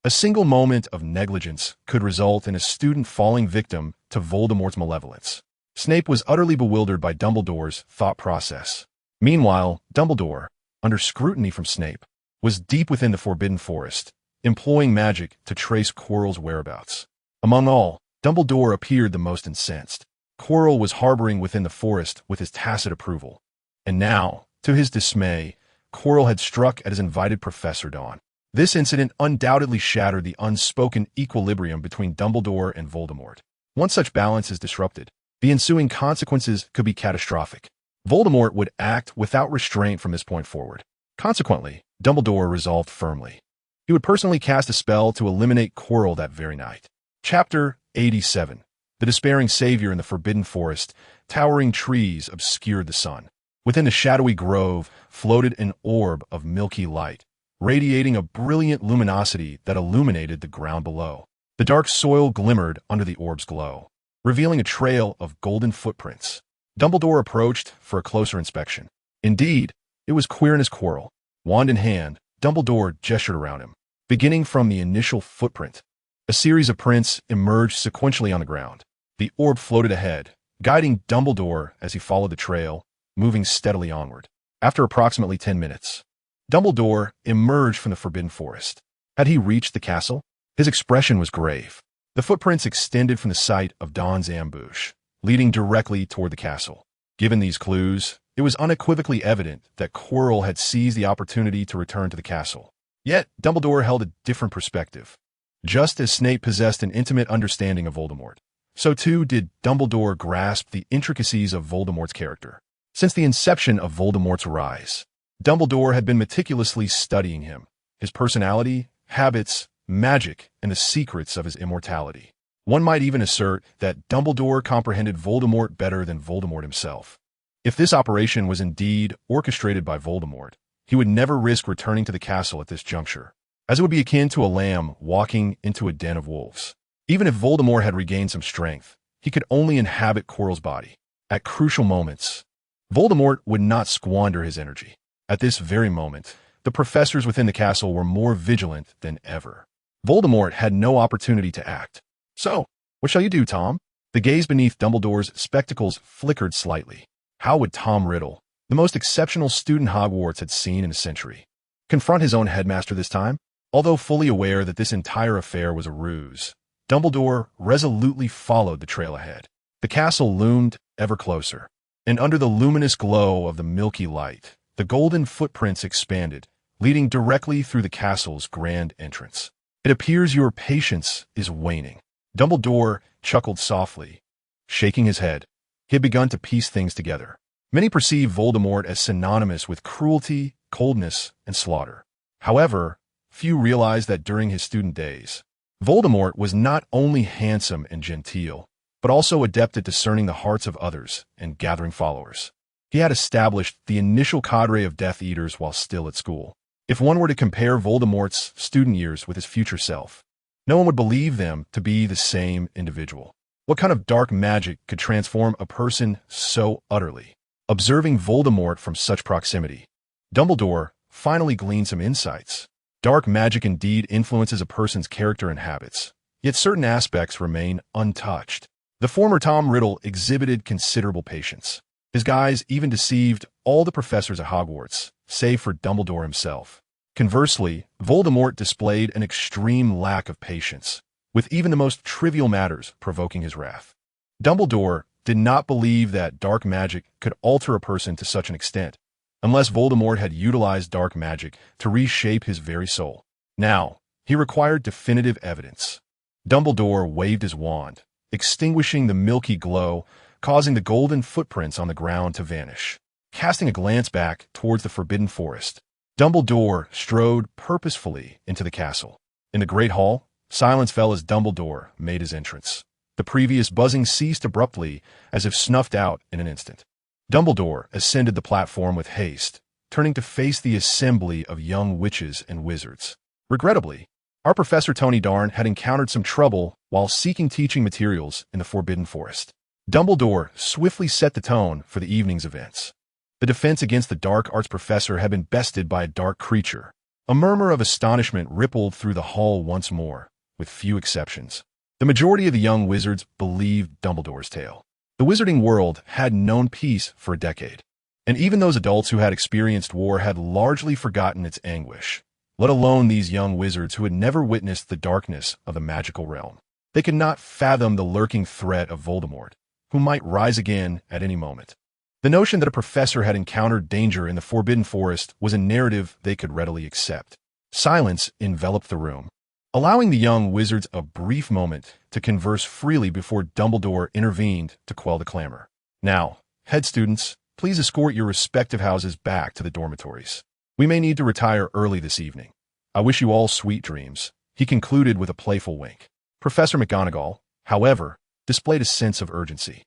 A: A single moment of negligence could result in a student falling victim to Voldemort's malevolence. Snape was utterly bewildered by Dumbledore's thought process. Meanwhile, Dumbledore, under scrutiny from Snape, was deep within the Forbidden Forest, employing magic to trace Quirrell's whereabouts. Among all, Dumbledore appeared the most incensed. Quirrell was harboring within the forest with his tacit approval. And now, to his dismay, Quirrell had struck at his invited Professor Dawn. This incident undoubtedly shattered the unspoken equilibrium between Dumbledore and Voldemort. Once such balance is disrupted, the ensuing consequences could be catastrophic. Voldemort would act without restraint from this point forward. Consequently, Dumbledore resolved firmly. He would personally cast a spell to eliminate Quirrell that very night. Chapter 87. The Despairing Savior in the Forbidden Forest. Towering trees obscured the sun. Within the shadowy grove floated an orb of milky light, radiating a brilliant luminosity that illuminated the ground below. The dark soil glimmered under the orb's glow, revealing a trail of golden footprints. Dumbledore approached for a closer inspection. Indeed, it was queer as Quirrell. Wand in hand, Dumbledore gestured around him. Beginning from the initial footprint, a series of prints emerged sequentially on the ground. The orb floated ahead, guiding Dumbledore as he followed the trail, moving steadily onward. After approximately 10 minutes, Dumbledore emerged from the Forbidden Forest. Had he reached the castle? His expression was grave. The footprints extended from the site of Dawn's ambush, leading directly toward the castle. Given these clues, it was unequivocally evident that Quirrell had seized the opportunity to return to the castle. Yet, Dumbledore held a different perspective. Just as Snape possessed an intimate understanding of Voldemort, so too did Dumbledore grasp the intricacies of Voldemort's character. Since the inception of Voldemort's rise, Dumbledore had been meticulously studying him, his personality, habits, magic, and the secrets of his immortality. One might even assert that Dumbledore comprehended Voldemort better than Voldemort himself. If this operation was indeed orchestrated by Voldemort, he would never risk returning to the castle at this juncture, as it would be akin to a lamb walking into a den of wolves. Even if Voldemort had regained some strength, he could only inhabit Quirrell's body. At crucial moments, Voldemort would not squander his energy. At this very moment, the professors within the castle were more vigilant than ever. Voldemort had no opportunity to act. So, what shall you do, Tom? The gaze beneath Dumbledore's spectacles flickered slightly. How would Tom Riddle, the most exceptional student Hogwarts had seen in a century, confront his own headmaster this time? Although fully aware that this entire affair was a ruse, Dumbledore resolutely followed the trail ahead. The castle loomed ever closer, and under the luminous glow of the milky light, the golden footprints expanded, leading directly through the castle's grand entrance. It appears your patience is waning. Dumbledore chuckled softly, shaking his head. He had begun to piece things together. Many perceive Voldemort as synonymous with cruelty, coldness, and slaughter. However, few realize that during his student days, Voldemort was not only handsome and genteel, but also adept at discerning the hearts of others and gathering followers. He had established the initial cadre of Death Eaters while still at school. If one were to compare Voldemort's student years with his future self, no one would believe them to be the same individual. What kind of dark magic could transform a person so utterly? Observing Voldemort from such proximity, Dumbledore finally gleaned some insights. Dark magic indeed influences a person's character and habits, yet certain aspects remain untouched. The former Tom Riddle exhibited considerable patience. His guise even deceived all the professors at Hogwarts, save for Dumbledore himself. Conversely, Voldemort displayed an extreme lack of patience, with even the most trivial matters provoking his wrath. Dumbledore did not believe that dark magic could alter a person to such an extent, unless Voldemort had utilized dark magic to reshape his very soul. Now, he required definitive evidence. Dumbledore waved his wand, extinguishing the milky glow, causing the golden footprints on the ground to vanish. Casting a glance back towards the Forbidden Forest, Dumbledore strode purposefully into the castle. In the Great Hall, silence fell as Dumbledore made his entrance. The previous buzzing ceased abruptly, as if snuffed out in an instant. Dumbledore ascended the platform with haste, turning to face the assembly of young witches and wizards. Regrettably, our Professor Tony Darn had encountered some trouble while seeking teaching materials in the Forbidden Forest. Dumbledore swiftly set the tone for the evening's events. The defense against the dark arts professor had been bested by a dark creature. A murmur of astonishment rippled through the hall once more, with few exceptions. The majority of the young wizards believed Dumbledore's tale. The wizarding world had known peace for a decade, and even those adults who had experienced war had largely forgotten its anguish, let alone these young wizards who had never witnessed the darkness of the magical realm. They could not fathom the lurking threat of Voldemort, who might rise again at any moment. The notion that a professor had encountered danger in the Forbidden Forest was a narrative they could readily accept. Silence enveloped the room, allowing the young wizards a brief moment to converse freely before Dumbledore intervened to quell the clamor. Now, head students, please escort your respective houses back to the dormitories. We may need to retire early this evening. I wish you all sweet dreams, he concluded with a playful wink. Professor McGonagall, however, displayed a sense of urgency.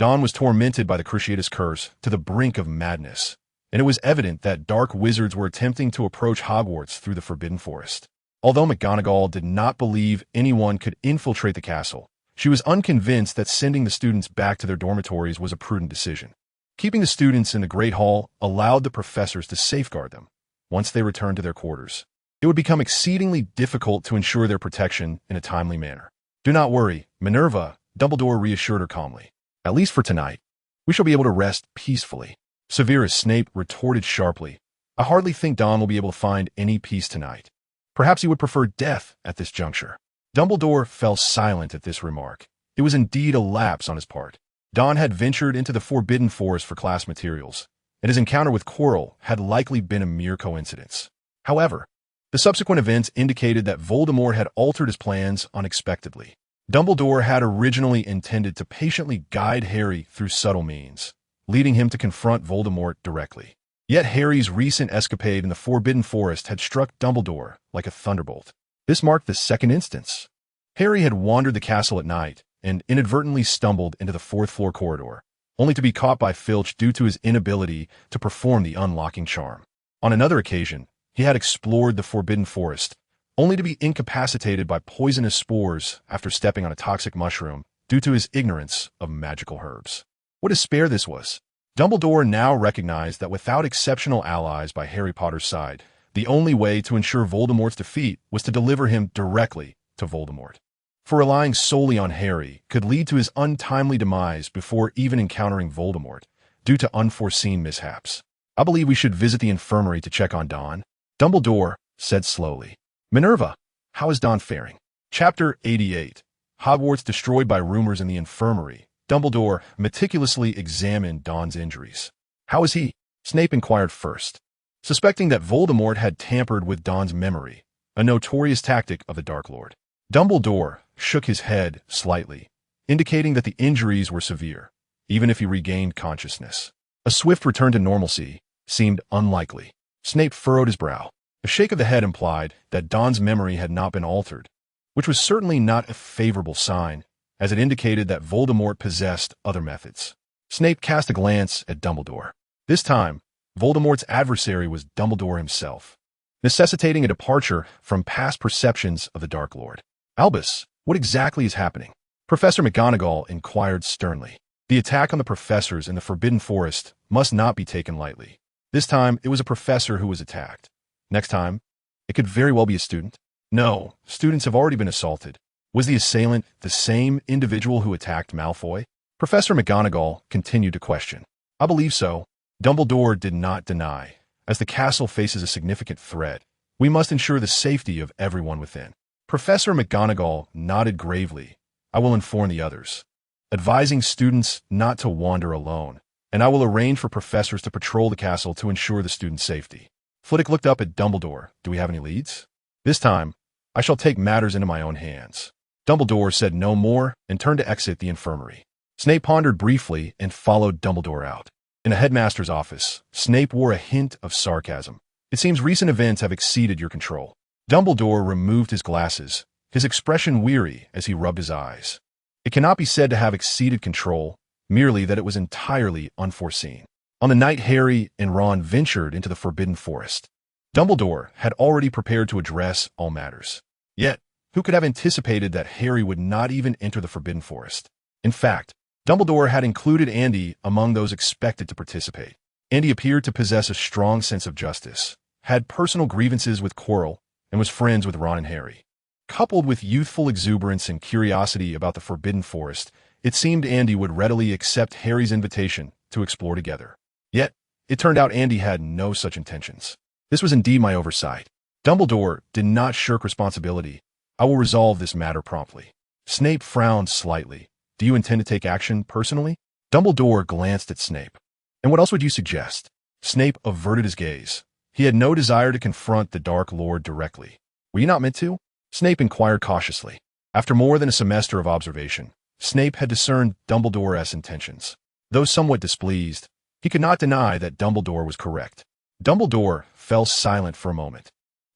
A: Dawn was tormented by the Cruciatus Curse to the brink of madness, and it was evident that dark wizards were attempting to approach Hogwarts through the Forbidden Forest. Although McGonagall did not believe anyone could infiltrate the castle, she was unconvinced that sending the students back to their dormitories was a prudent decision. Keeping the students in the Great Hall allowed the professors to safeguard them. Once they returned to their quarters, it would become exceedingly difficult to ensure their protection in a timely manner. Do not worry, Minerva, Dumbledore reassured her calmly. At least for tonight, we shall be able to rest peacefully. Severus Snape retorted sharply. I hardly think Don will be able to find any peace tonight. Perhaps he would prefer death at this juncture. Dumbledore fell silent at this remark. It was indeed a lapse on his part. Don had ventured into the Forbidden Forest for class materials, and his encounter with Quirrell had likely been a mere coincidence. However, the subsequent events indicated that Voldemort had altered his plans unexpectedly. Dumbledore had originally intended to patiently guide Harry through subtle means, leading him to confront Voldemort directly. Yet Harry's recent escapade in the Forbidden Forest had struck Dumbledore like a thunderbolt. This marked the second instance. Harry had wandered the castle at night and inadvertently stumbled into the fourth-floor corridor, only to be caught by Filch due to his inability to perform the unlocking charm. On another occasion, he had explored the Forbidden Forest, only to be incapacitated by poisonous spores after stepping on a toxic mushroom due to his ignorance of magical herbs. What despair this was! Dumbledore now recognized that without exceptional allies by Harry Potter's side, the only way to ensure Voldemort's defeat was to deliver him directly to Voldemort. For relying solely on Harry could lead to his untimely demise before even encountering Voldemort, due to unforeseen mishaps. I believe we should visit the infirmary to check on Don, Dumbledore said slowly. Minerva, how is Don faring? Chapter 88. Hogwarts destroyed by rumors in the infirmary. Dumbledore meticulously examined Don's injuries. How is he? Snape inquired first, suspecting that Voldemort had tampered with Don's memory, a notorious tactic of the Dark Lord. Dumbledore shook his head slightly, indicating that the injuries were severe, even if he regained consciousness. A swift return to normalcy seemed unlikely. Snape furrowed his brow. A shake of the head implied that Don's memory had not been altered, which was certainly not a favorable sign, as it indicated that Voldemort possessed other methods. Snape cast a glance at Dumbledore. This time, Voldemort's adversary was Dumbledore himself, necessitating a departure from past perceptions of the Dark Lord. Albus, what exactly is happening? Professor McGonagall inquired sternly. The attack on the professors in the Forbidden Forest must not be taken lightly. This time, it was a professor who was attacked. Next time, it could very well be a student. No, students have already been assaulted. Was the assailant the same individual who attacked Malfoy? Professor McGonagall continued to question. I believe so. Dumbledore did not deny. As the castle faces a significant threat, we must ensure the safety of everyone within. Professor McGonagall nodded gravely. I will inform the others, advising students not to wander alone, and I will arrange for professors to patrol the castle to ensure the students' safety. Flitwick looked up at Dumbledore. Do we have any leads? This time, I shall take matters into my own hands. Dumbledore said no more and turned to exit the infirmary. Snape pondered briefly and followed Dumbledore out. In a headmaster's office, Snape wore a hint of sarcasm. It seems recent events have exceeded your control. Dumbledore removed his glasses, his expression weary as he rubbed his eyes. It cannot be said to have exceeded control, merely that it was entirely unforeseen. On the night Harry and Ron ventured into the Forbidden Forest, Dumbledore had already prepared to address all matters. Yet, who could have anticipated that Harry would not even enter the Forbidden Forest? In fact, Dumbledore had included Andy among those expected to participate. Andy appeared to possess a strong sense of justice, had personal grievances with Quirrell, and was friends with Ron and Harry. Coupled with youthful exuberance and curiosity about the Forbidden Forest, it seemed Andy would readily accept Harry's invitation to explore together. Yet, it turned out Andy had no such intentions. This was indeed my oversight. Dumbledore did not shirk responsibility. I will resolve this matter promptly. Snape frowned slightly. Do you intend to take action personally? Dumbledore glanced at Snape. And what else would you suggest? Snape averted his gaze. He had no desire to confront the Dark Lord directly. Were you not meant to? Snape inquired cautiously. After more than a semester of observation, Snape had discerned Dumbledore's intentions. Though somewhat displeased, he could not deny that Dumbledore was correct. Dumbledore fell silent for a moment.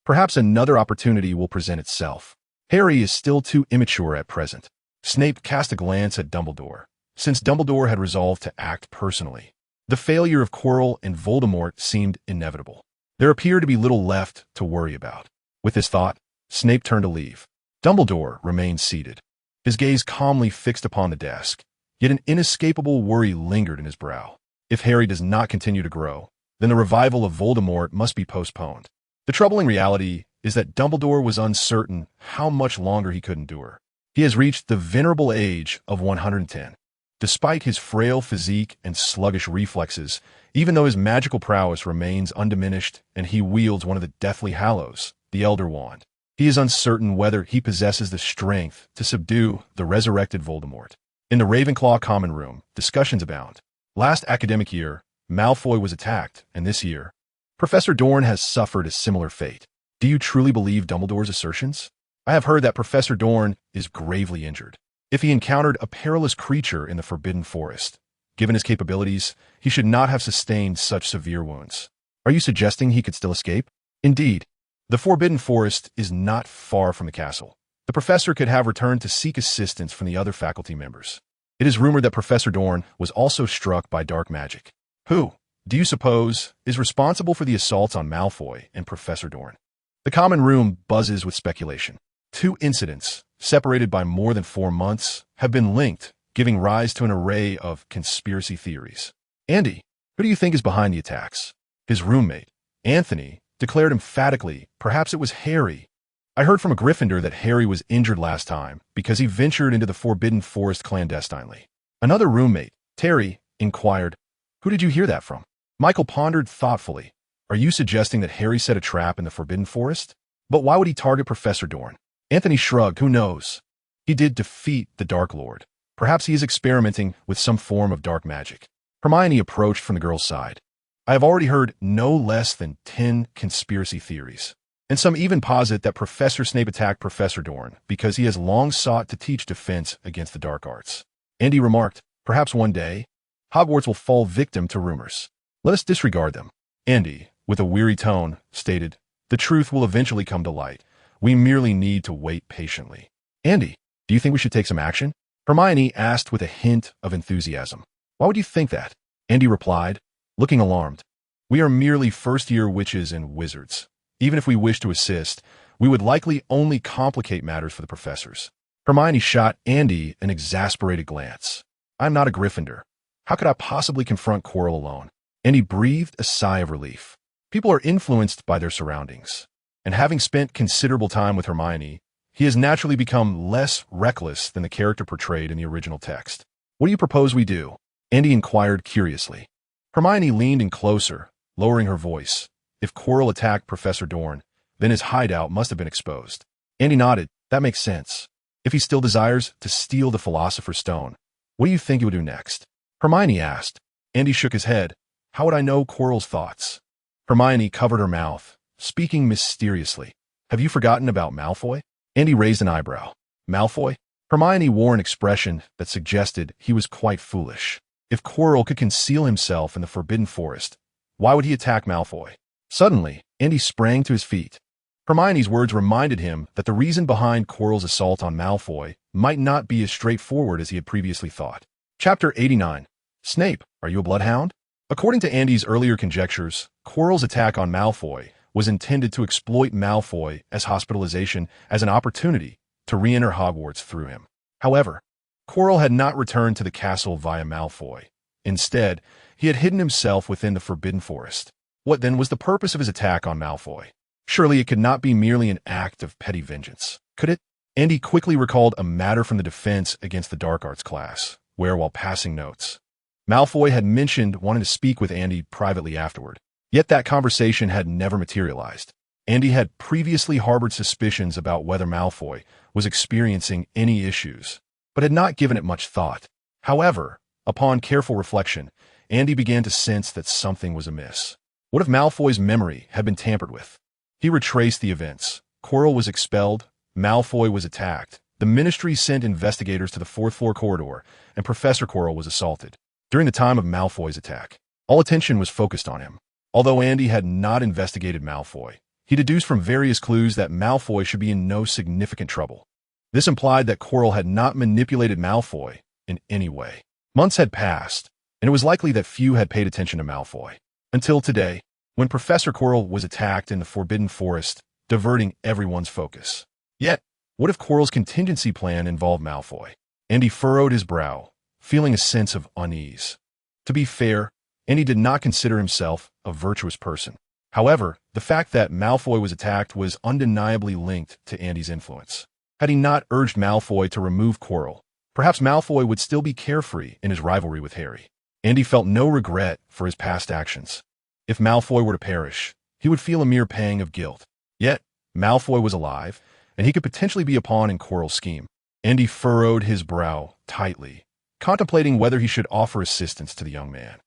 A: Perhaps another opportunity will present itself. Harry is still too immature at present. Snape cast a glance at Dumbledore, since Dumbledore had resolved to act personally. The failure of Quirrell and Voldemort seemed inevitable. There appeared to be little left to worry about. With this thought, Snape turned to leave. Dumbledore remained seated, his gaze calmly fixed upon the desk, yet an inescapable worry lingered in his brow. If Harry does not continue to grow, then the revival of Voldemort must be postponed. The troubling reality is that Dumbledore was uncertain how much longer he could endure. He has reached the venerable age of 110. Despite his frail physique and sluggish reflexes, even though his magical prowess remains undiminished and he wields one of the Deathly Hallows, the Elder Wand, he is uncertain whether he possesses the strength to subdue the resurrected Voldemort. In the Ravenclaw common room, discussions abound. Last academic year, Malfoy was attacked, and this year, Professor Dorn has suffered a similar fate. Do you truly believe Dumbledore's assertions? I have heard that Professor Dorn is gravely injured. If he encountered a perilous creature in the Forbidden Forest, given his capabilities, he should not have sustained such severe wounds. Are you suggesting he could still escape? Indeed. The Forbidden Forest is not far from the castle. The professor could have returned to seek assistance from the other faculty members. It is rumored that Professor Dorn was also struck by dark magic. Who, do you suppose, is responsible for the assaults on Malfoy and Professor Dorn? The common room buzzes with speculation. 2 incidents, separated by more than 4 months, have been linked, giving rise to an array of conspiracy theories. Andy, who do you think is behind the attacks? His roommate, Anthony, declared emphatically, perhaps it was Harry. I heard from a Gryffindor that Harry was injured last time because he ventured into the Forbidden Forest clandestinely. Another roommate, Terry, inquired, who did you hear that from? Michael pondered thoughtfully. Are you suggesting that Harry set a trap in the Forbidden Forest? But why would he target Professor Dorn? Anthony shrugged. Who knows? He did defeat the Dark Lord. Perhaps he is experimenting with some form of dark magic. Hermione approached from the girl's side. I have already heard no less than 10 conspiracy theories, and some even posit that Professor Snape attacked Professor Dorn because he has long sought to teach defense against the dark arts. Andy remarked, perhaps one day, Hogwarts will fall victim to rumors. Let us disregard them. Andy, with a weary tone, stated, the truth will eventually come to light. We merely need to wait patiently. Andy, do you think we should take some action? Hermione asked with a hint of enthusiasm. Why would you think that? Andy replied, looking alarmed. We are merely first-year witches and wizards. Even if we wish to assist, we would likely only complicate matters for the professors. Hermione shot Andy an exasperated glance. I'm not a Gryffindor. How could I possibly confront Quirrell alone? Andy breathed a sigh of relief. People are influenced by their surroundings. And having spent considerable time with Hermione, he has naturally become less reckless than the character portrayed in the original text. What do you propose we do? Andy inquired curiously. Hermione leaned in closer, lowering her voice. If Quirrell attacked Professor Dorn, then his hideout must have been exposed. Andy nodded. That makes sense. If he still desires to steal the Philosopher's Stone, what do you think he would do next? Hermione asked. Andy shook his head. How would I know Quirrell's thoughts? Hermione covered her mouth, speaking mysteriously. Have you forgotten about Malfoy? Andy raised an eyebrow. Malfoy? Hermione wore an expression that suggested he was quite foolish. If Quirrell could conceal himself in the Forbidden Forest, why would he attack Malfoy? Suddenly, Andy sprang to his feet. Hermione's words reminded him that the reason behind Quirrell's assault on Malfoy might not be as straightforward as he had previously thought. Chapter 89. Snape, are you a bloodhound? According to Andy's earlier conjectures, Quirrell's attack on Malfoy was intended to exploit Malfoy as hospitalization as an opportunity to re-enter Hogwarts through him. However, Quirrell had not returned to the castle via Malfoy. Instead, he had hidden himself within the Forbidden Forest. What then was the purpose of his attack on Malfoy? Surely it could not be merely an act of petty vengeance, could it? Andy quickly recalled a matter from the defense against the Dark Arts class, where, while passing notes, Malfoy had mentioned wanting to speak with Andy privately afterward. Yet that conversation had never materialized. Andy had previously harbored suspicions about whether Malfoy was experiencing any issues, but had not given it much thought. However, upon careful reflection, Andy began to sense that something was amiss. What if Malfoy's memory had been tampered with? He retraced the events. Quirrell was expelled, Malfoy was attacked, the Ministry sent investigators to the fourth-floor corridor, and Professor Quirrell was assaulted. During the time of Malfoy's attack, all attention was focused on him. Although Andy had not investigated Malfoy, he deduced from various clues that Malfoy should be in no significant trouble. This implied that Quirrell had not manipulated Malfoy in any way. Months had passed, and it was likely that few had paid attention to Malfoy. Until today, when Professor Quirrell was attacked in the Forbidden Forest, diverting everyone's focus. Yet, what if Quirrell's contingency plan involved Malfoy? Andy furrowed his brow, feeling a sense of unease. To be fair, Andy did not consider himself a virtuous person. However, the fact that Malfoy was attacked was undeniably linked to Andy's influence. Had he not urged Malfoy to remove Quirrell, perhaps Malfoy would still be carefree in his rivalry with Harry. Andy felt no regret for his past actions. If Malfoy were to perish, he would feel a mere pang of guilt. Yet, Malfoy was alive, and he could potentially be a pawn in Quirrell's scheme. Andy furrowed his brow tightly, contemplating whether he should offer assistance to the young man.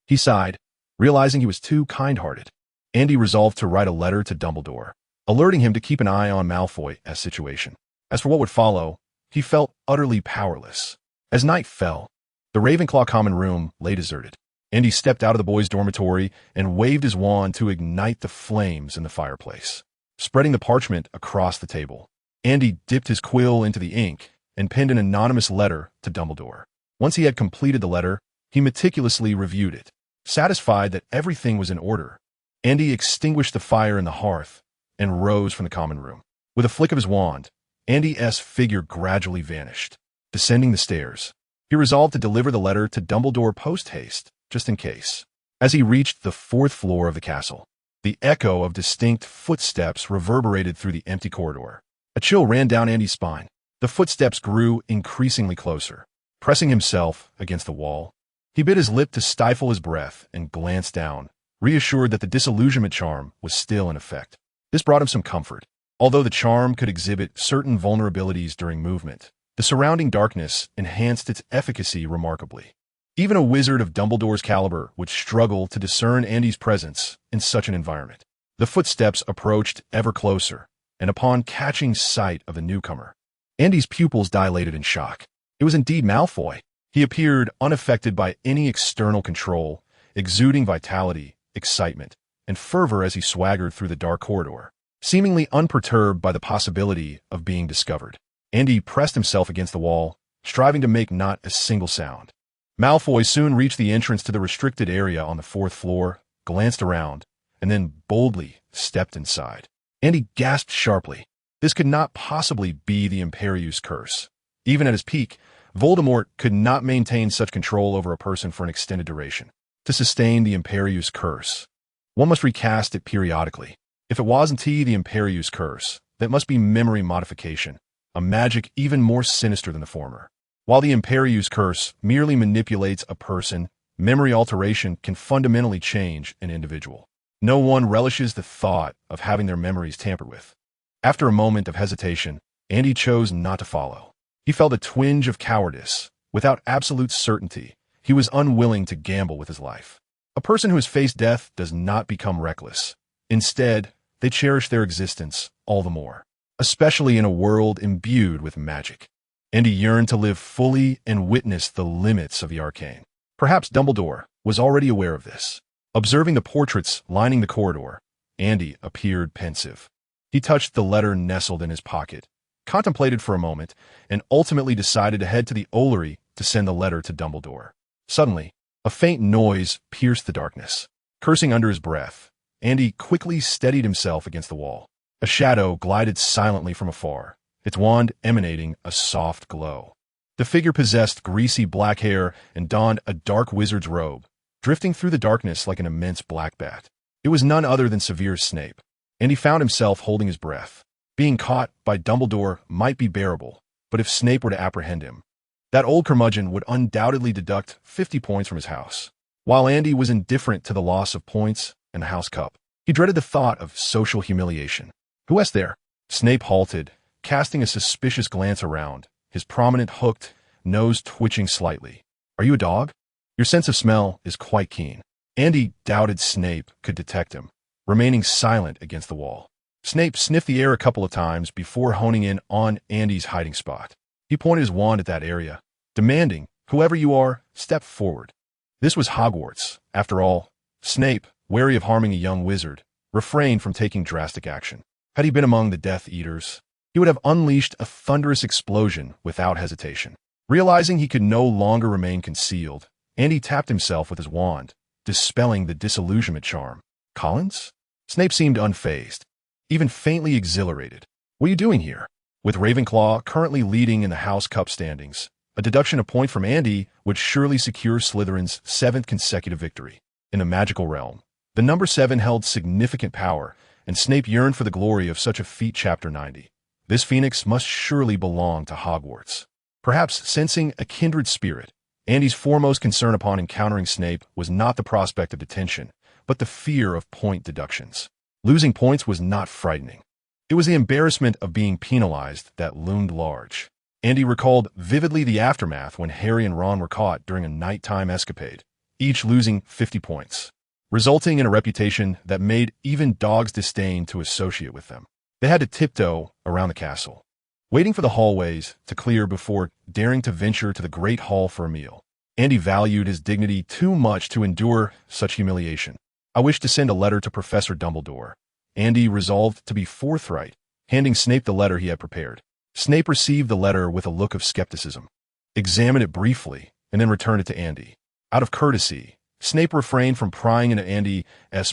A: He sighed, realizing he was too kind-hearted. Andy resolved to write a letter to Dumbledore, alerting him to keep an eye on Malfoy's situation. As for what would follow, he felt utterly powerless. As night fell, the Ravenclaw common room lay deserted. Andy stepped out of the boys' dormitory and waved his wand to ignite the flames in the fireplace. Spreading the parchment across the table, Andy dipped his quill into the ink and penned an anonymous letter to Dumbledore. Once he had completed the letter, he meticulously reviewed it. Satisfied that everything was in order, Andy extinguished the fire in the hearth and rose from the common room. With a flick of his wand, Andy's figure gradually vanished. Descending the stairs, he resolved to deliver the letter to Dumbledore post-haste, just in case. As he reached the fourth floor of the castle, the echo of distinct footsteps reverberated through the empty corridor. A chill ran down Andy's spine. The footsteps grew increasingly closer. Pressing himself against the wall, he bit his lip to stifle his breath and glanced down, reassured that the disillusionment charm was still in effect. This brought him some comfort. Although the charm could exhibit certain vulnerabilities during movement, the surrounding darkness enhanced its efficacy remarkably. Even a wizard of Dumbledore's caliber would struggle to discern Andy's presence in such an environment. The footsteps approached ever closer, and upon catching sight of the newcomer, Andy's pupils dilated in shock. It was indeed Malfoy. He appeared unaffected by any external control, exuding vitality, excitement, and fervor as he swaggered through the dark corridor, seemingly unperturbed by the possibility of being discovered. Andy pressed himself against the wall, striving to make not a single sound. Malfoy soon reached the entrance to the restricted area on the fourth floor, glanced around, and then boldly stepped inside. Andy gasped sharply. This could not possibly be the Imperius curse. Even at his peak, Voldemort could not maintain such control over a person for an extended duration. To sustain the Imperius curse, one must recast it periodically. If it wasn't the Imperius curse, that must be memory modification, a magic even more sinister than the former. While the Imperius curse merely manipulates a person, memory alteration can fundamentally change an individual. No one relishes the thought of having their memories tampered with. After a moment of hesitation, Andy chose not to follow. He felt a twinge of cowardice. Without absolute certainty, he was unwilling to gamble with his life. A person who has faced death does not become reckless. Instead, they cherish their existence all the more, especially in a world imbued with magic. Andy yearned to live fully and witness the limits of the arcane. Perhaps Dumbledore was already aware of this. Observing the portraits lining the corridor, Andy appeared pensive. He touched the letter nestled in his pocket, contemplated for a moment, and ultimately decided to head to the Ollery to send the letter to Dumbledore. Suddenly, a faint noise pierced the darkness. Cursing under his breath, Andy quickly steadied himself against the wall. A shadow glided silently from afar, its wand emanating a soft glow. The figure possessed greasy black hair and donned a dark wizard's robe, drifting through the darkness like an immense black bat. It was none other than Severus Snape, and he found himself holding his breath. Being caught by Dumbledore might be bearable, but if Snape were to apprehend him, that old curmudgeon would undoubtedly deduct 50 points from his house. While Andy was indifferent to the loss of points and the House Cup, he dreaded the thought of social humiliation. "Who is there?" Snape halted, casting a suspicious glance around, his prominent hooked nose twitching slightly. "Are you a dog? Your sense of smell is quite keen." Andy doubted Snape could detect him, remaining silent against the wall. Snape sniffed the air a couple of times before honing in on Andy's hiding spot. He pointed his wand at that area, demanding, "Whoever you are, step forward." This was Hogwarts. After all, Snape, wary of harming a young wizard, refrained from taking drastic action. Had he been among the Death Eaters, he would have unleashed a thunderous explosion without hesitation. Realizing he could no longer remain concealed, Andy tapped himself with his wand, dispelling the disillusionment charm. "Collins?" Snape seemed unfazed, even faintly exhilarated. "What are you doing here?" With Ravenclaw currently leading in the House Cup standings, a deduction of point from Andy would surely secure Slytherin's 7th consecutive victory. In the magical realm, the number 7 held significant power, and Snape yearned for the glory of such a feat. Chapter 90. This phoenix must surely belong to Hogwarts. Perhaps sensing a kindred spirit, Andy's foremost concern upon encountering Snape was not the prospect of detention, but the fear of point deductions. Losing points was not frightening. It was the embarrassment of being penalized that loomed large. Andy recalled vividly the aftermath when Harry and Ron were caught during a nighttime escapade, each losing 50 points, resulting in a reputation that made even dogs disdain to associate with them. They had to tiptoe around the castle, waiting for the hallways to clear before daring to venture to the Great Hall for a meal. Andy valued his dignity too much to endure such humiliation. "I wish to send a letter to Professor Dumbledore." Andy resolved to be forthright, handing Snape the letter he had prepared. Snape received the letter with a look of skepticism, examined it briefly, and then returned it to Andy. Out of courtesy, Snape refrained from prying into Andy's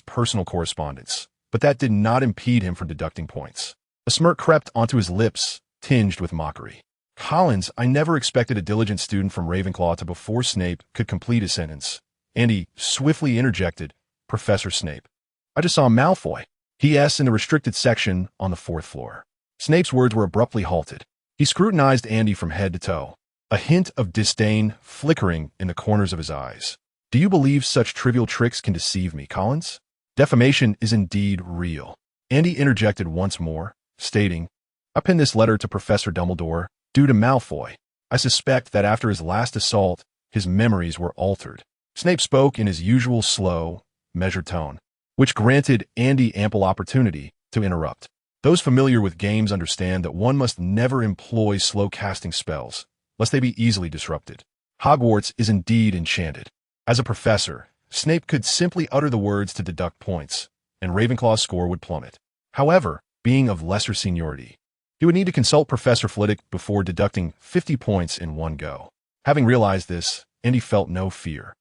A: personal correspondence, but that did not impede him from deducting points. A smirk crept onto his lips, tinged with mockery. "Collins, I never expected a diligent student from Ravenclaw to before Snape could complete his sentence." Andy swiftly interjected, "Professor Snape. I just saw Malfoy. He.S. in the restricted section on the 4th floor." Snape's words were abruptly halted. He scrutinized Andy from head to toe, a hint of disdain flickering in the corners of his eyes. "Do you believe such trivial tricks can deceive me, Collins? Defamation is indeed real." Andy interjected once more, stating, "I penned this letter to Professor Dumbledore due to Malfoy. I suspect that after his last assault, his memories were altered." Snape spoke in his usual slow, measured tone, which granted Andy ample opportunity to interrupt. Those familiar with games understand that one must never employ slow-casting spells, lest they be easily disrupted. Hogwarts is indeed enchanted. As a professor, Snape could simply utter the words to deduct points, and Ravenclaw's score would plummet. However, being of lesser seniority, he would need to consult Professor Flitwick before deducting 50 points in one go. Having realized this, Andy felt no fear.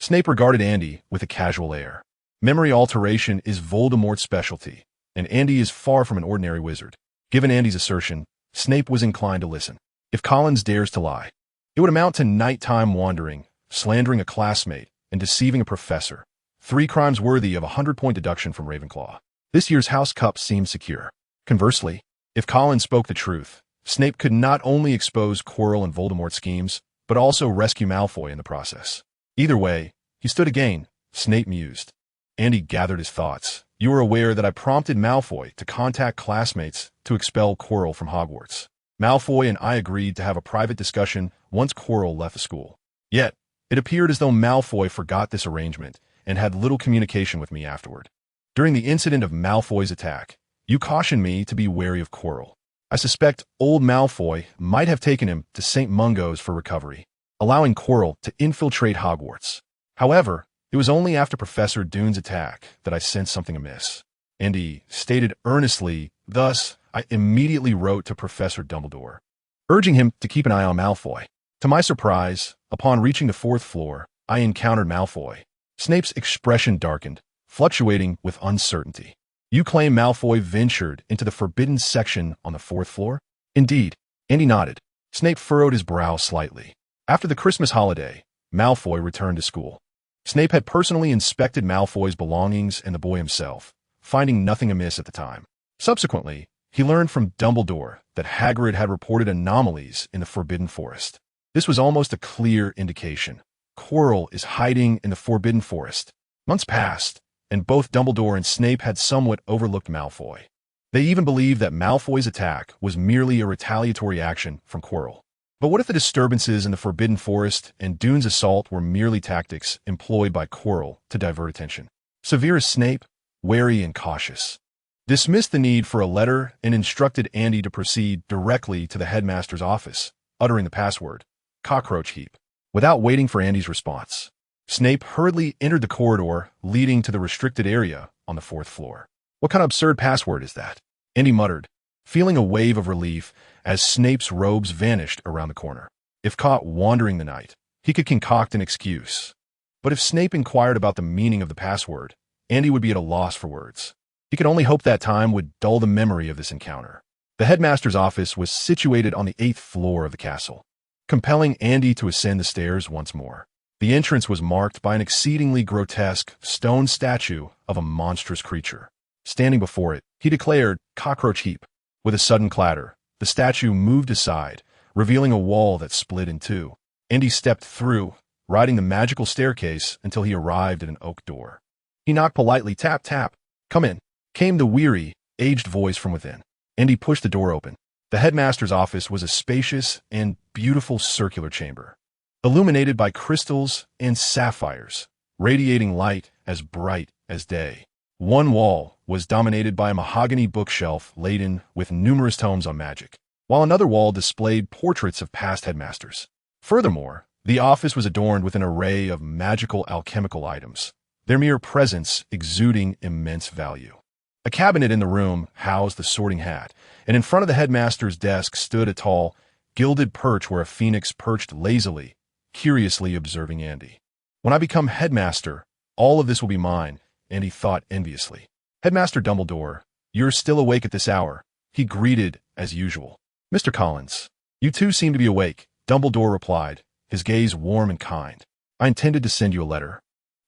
A: Snape regarded Andy with a casual air. Memory alteration is Voldemort's specialty, and Andy is far from an ordinary wizard. Given Andy's assertion, Snape was inclined to listen. If Collins dares to lie, it would amount to nighttime wandering, slandering a classmate, and deceiving a professor. 3 crimes worthy of a 100-point deduction from Ravenclaw. This year's House Cup seemed secure. Conversely, if Collins spoke the truth, Snape could not only expose Quirrell and Voldemort's schemes, but also rescue Malfoy in the process. Either way, he stood to gain, Snape mused. Andy gathered his thoughts. "You are aware that I prompted Malfoy to contact classmates to expel Quirrell from Hogwarts. Malfoy and I agreed to have a private discussion once Quirrell left the school. Yet, it appeared as though Malfoy forgot this arrangement and had little communication with me afterward. During the incident of Malfoy's attack, you cautioned me to be wary of Quirrell. I suspect old Malfoy might have taken him to St. Mungo's for recovery, allowing Quirrell to infiltrate Hogwarts. However, it was only after Professor Doone's attack that I sensed something amiss. Andy stated earnestly. Thus, I immediately wrote to Professor Dumbledore, urging him to keep an eye on Malfoy. To my surprise, upon reaching the 4th floor, I encountered Malfoy. Snape's expression darkened, fluctuating with uncertainty. You claim Malfoy ventured into the forbidden section on the 4th floor? Indeed. Andy nodded. Snape furrowed his brow slightly. After the Christmas holiday, Malfoy returned to school. Snape had personally inspected Malfoy's belongings and the boy himself, finding nothing amiss at the time. Subsequently, he learned from Dumbledore that Hagrid had reported anomalies in the Forbidden Forest. This was almost a clear indication. Quirrell is hiding in the Forbidden Forest. Months passed, and both Dumbledore and Snape had somewhat overlooked Malfoy. They even believed that Malfoy's attack was merely a retaliatory action from Quirrell. But what if the disturbances in the Forbidden Forest and Dune's assault were merely tactics employed by Quirrell to divert attention? Severus Snape, wary and cautious, dismissed the need for a letter and instructed Andy to proceed directly to the headmaster's office, uttering the password, cockroach heap. Without waiting for Andy's response, Snape hurriedly entered the corridor leading to the restricted area on the 4th floor. What kind of absurd password is that? Andy muttered, feeling a wave of relief as Snape's robes vanished around the corner. If caught wandering the night, he could concoct an excuse. But if Snape inquired about the meaning of the password, Andy would be at a loss for words. He could only hope that time would dull the memory of this encounter. The headmaster's office was situated on the 8th floor of the castle, compelling Andy to ascend the stairs once more. The entrance was marked by an exceedingly grotesque stone statue of a monstrous creature. Standing before it, he declared, "Cockroach heap." With a sudden clatter, the statue moved aside, revealing a wall that split in two. Andy stepped through, riding the magical staircase until he arrived at an oak door. He knocked politely. Tap, tap. "Come in," came the weary, aged voice from within. Andy pushed the door open. The headmaster's office was a spacious and beautiful circular chamber, illuminated by crystals and sapphires, radiating light as bright as day. One wall was dominated by a mahogany bookshelf laden with numerous tomes on magic, while another wall displayed portraits of past headmasters. Furthermore, the office was adorned with an array of magical alchemical items, their mere presence exuding immense value. A cabinet in the room housed the sorting hat, and in front of the headmaster's desk stood a tall, gilded perch where a phoenix perched lazily, curiously observing Andy. "When I become headmaster, all of this will be mine," Andy thought enviously. "Headmaster Dumbledore, you're still awake at this hour," he greeted as usual. "Mr. Collins, you too seem to be awake," Dumbledore replied, his gaze warm and kind. "I intended to send you a letter,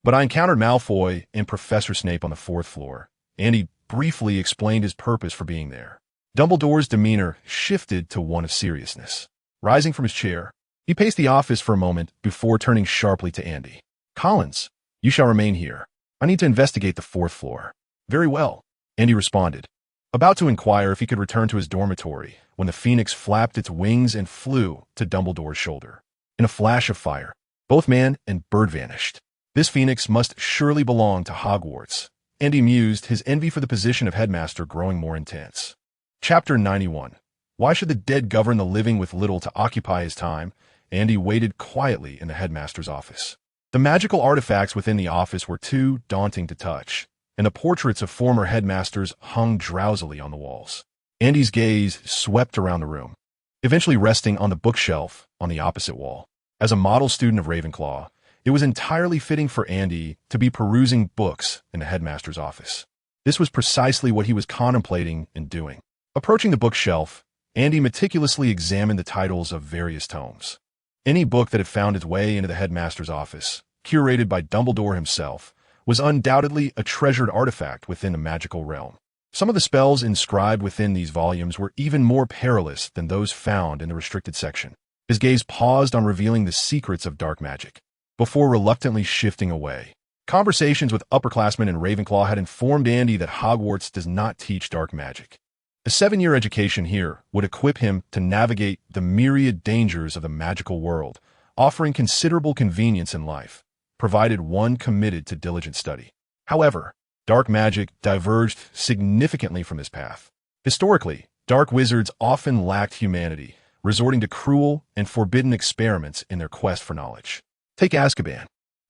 A: but I encountered Malfoy and Professor Snape on the 4th floor." Andy briefly explained his purpose for being there. Dumbledore's demeanor shifted to one of seriousness. Rising from his chair, he paced the office for a moment before turning sharply to Andy. "Collins, you shall remain here. I need to investigate the 4th floor." "Very well," Andy responded, about to inquire if he could return to his dormitory when the phoenix flapped its wings and flew to Dumbledore's shoulder. In a flash of fire, both man and bird vanished. This phoenix must surely belong to Hogwarts, Andy mused, his envy for the position of headmaster growing more intense. Chapter 91. Why should the dead govern the living with little to occupy his time? Andy waited quietly in the headmaster's office. The magical artifacts within the office were too daunting to touch, and the portraits of former headmasters hung drowsily on the walls. Andy's gaze swept around the room, eventually resting on the bookshelf on the opposite wall. As a model student of Ravenclaw, it was entirely fitting for Andy to be perusing books in the headmaster's office. This was precisely what he was contemplating and doing. Approaching the bookshelf, Andy meticulously examined the titles of various tomes. Any book that had found its way into the headmaster's office, curated by Dumbledore himself, was undoubtedly a treasured artifact within the magical realm. Some of the spells inscribed within these volumes were even more perilous than those found in the restricted section. His gaze paused on revealing the secrets of dark magic, before reluctantly shifting away. Conversations with upperclassmen in Ravenclaw had informed Andy that Hogwarts does not teach dark magic. A 7-year education here would equip him to navigate the myriad dangers of the magical world, offering considerable convenience in life, provided one committed to diligent study. However, dark magic diverged significantly from this path. Historically, dark wizards often lacked humanity, resorting to cruel and forbidden experiments in their quest for knowledge. Take Azkaban,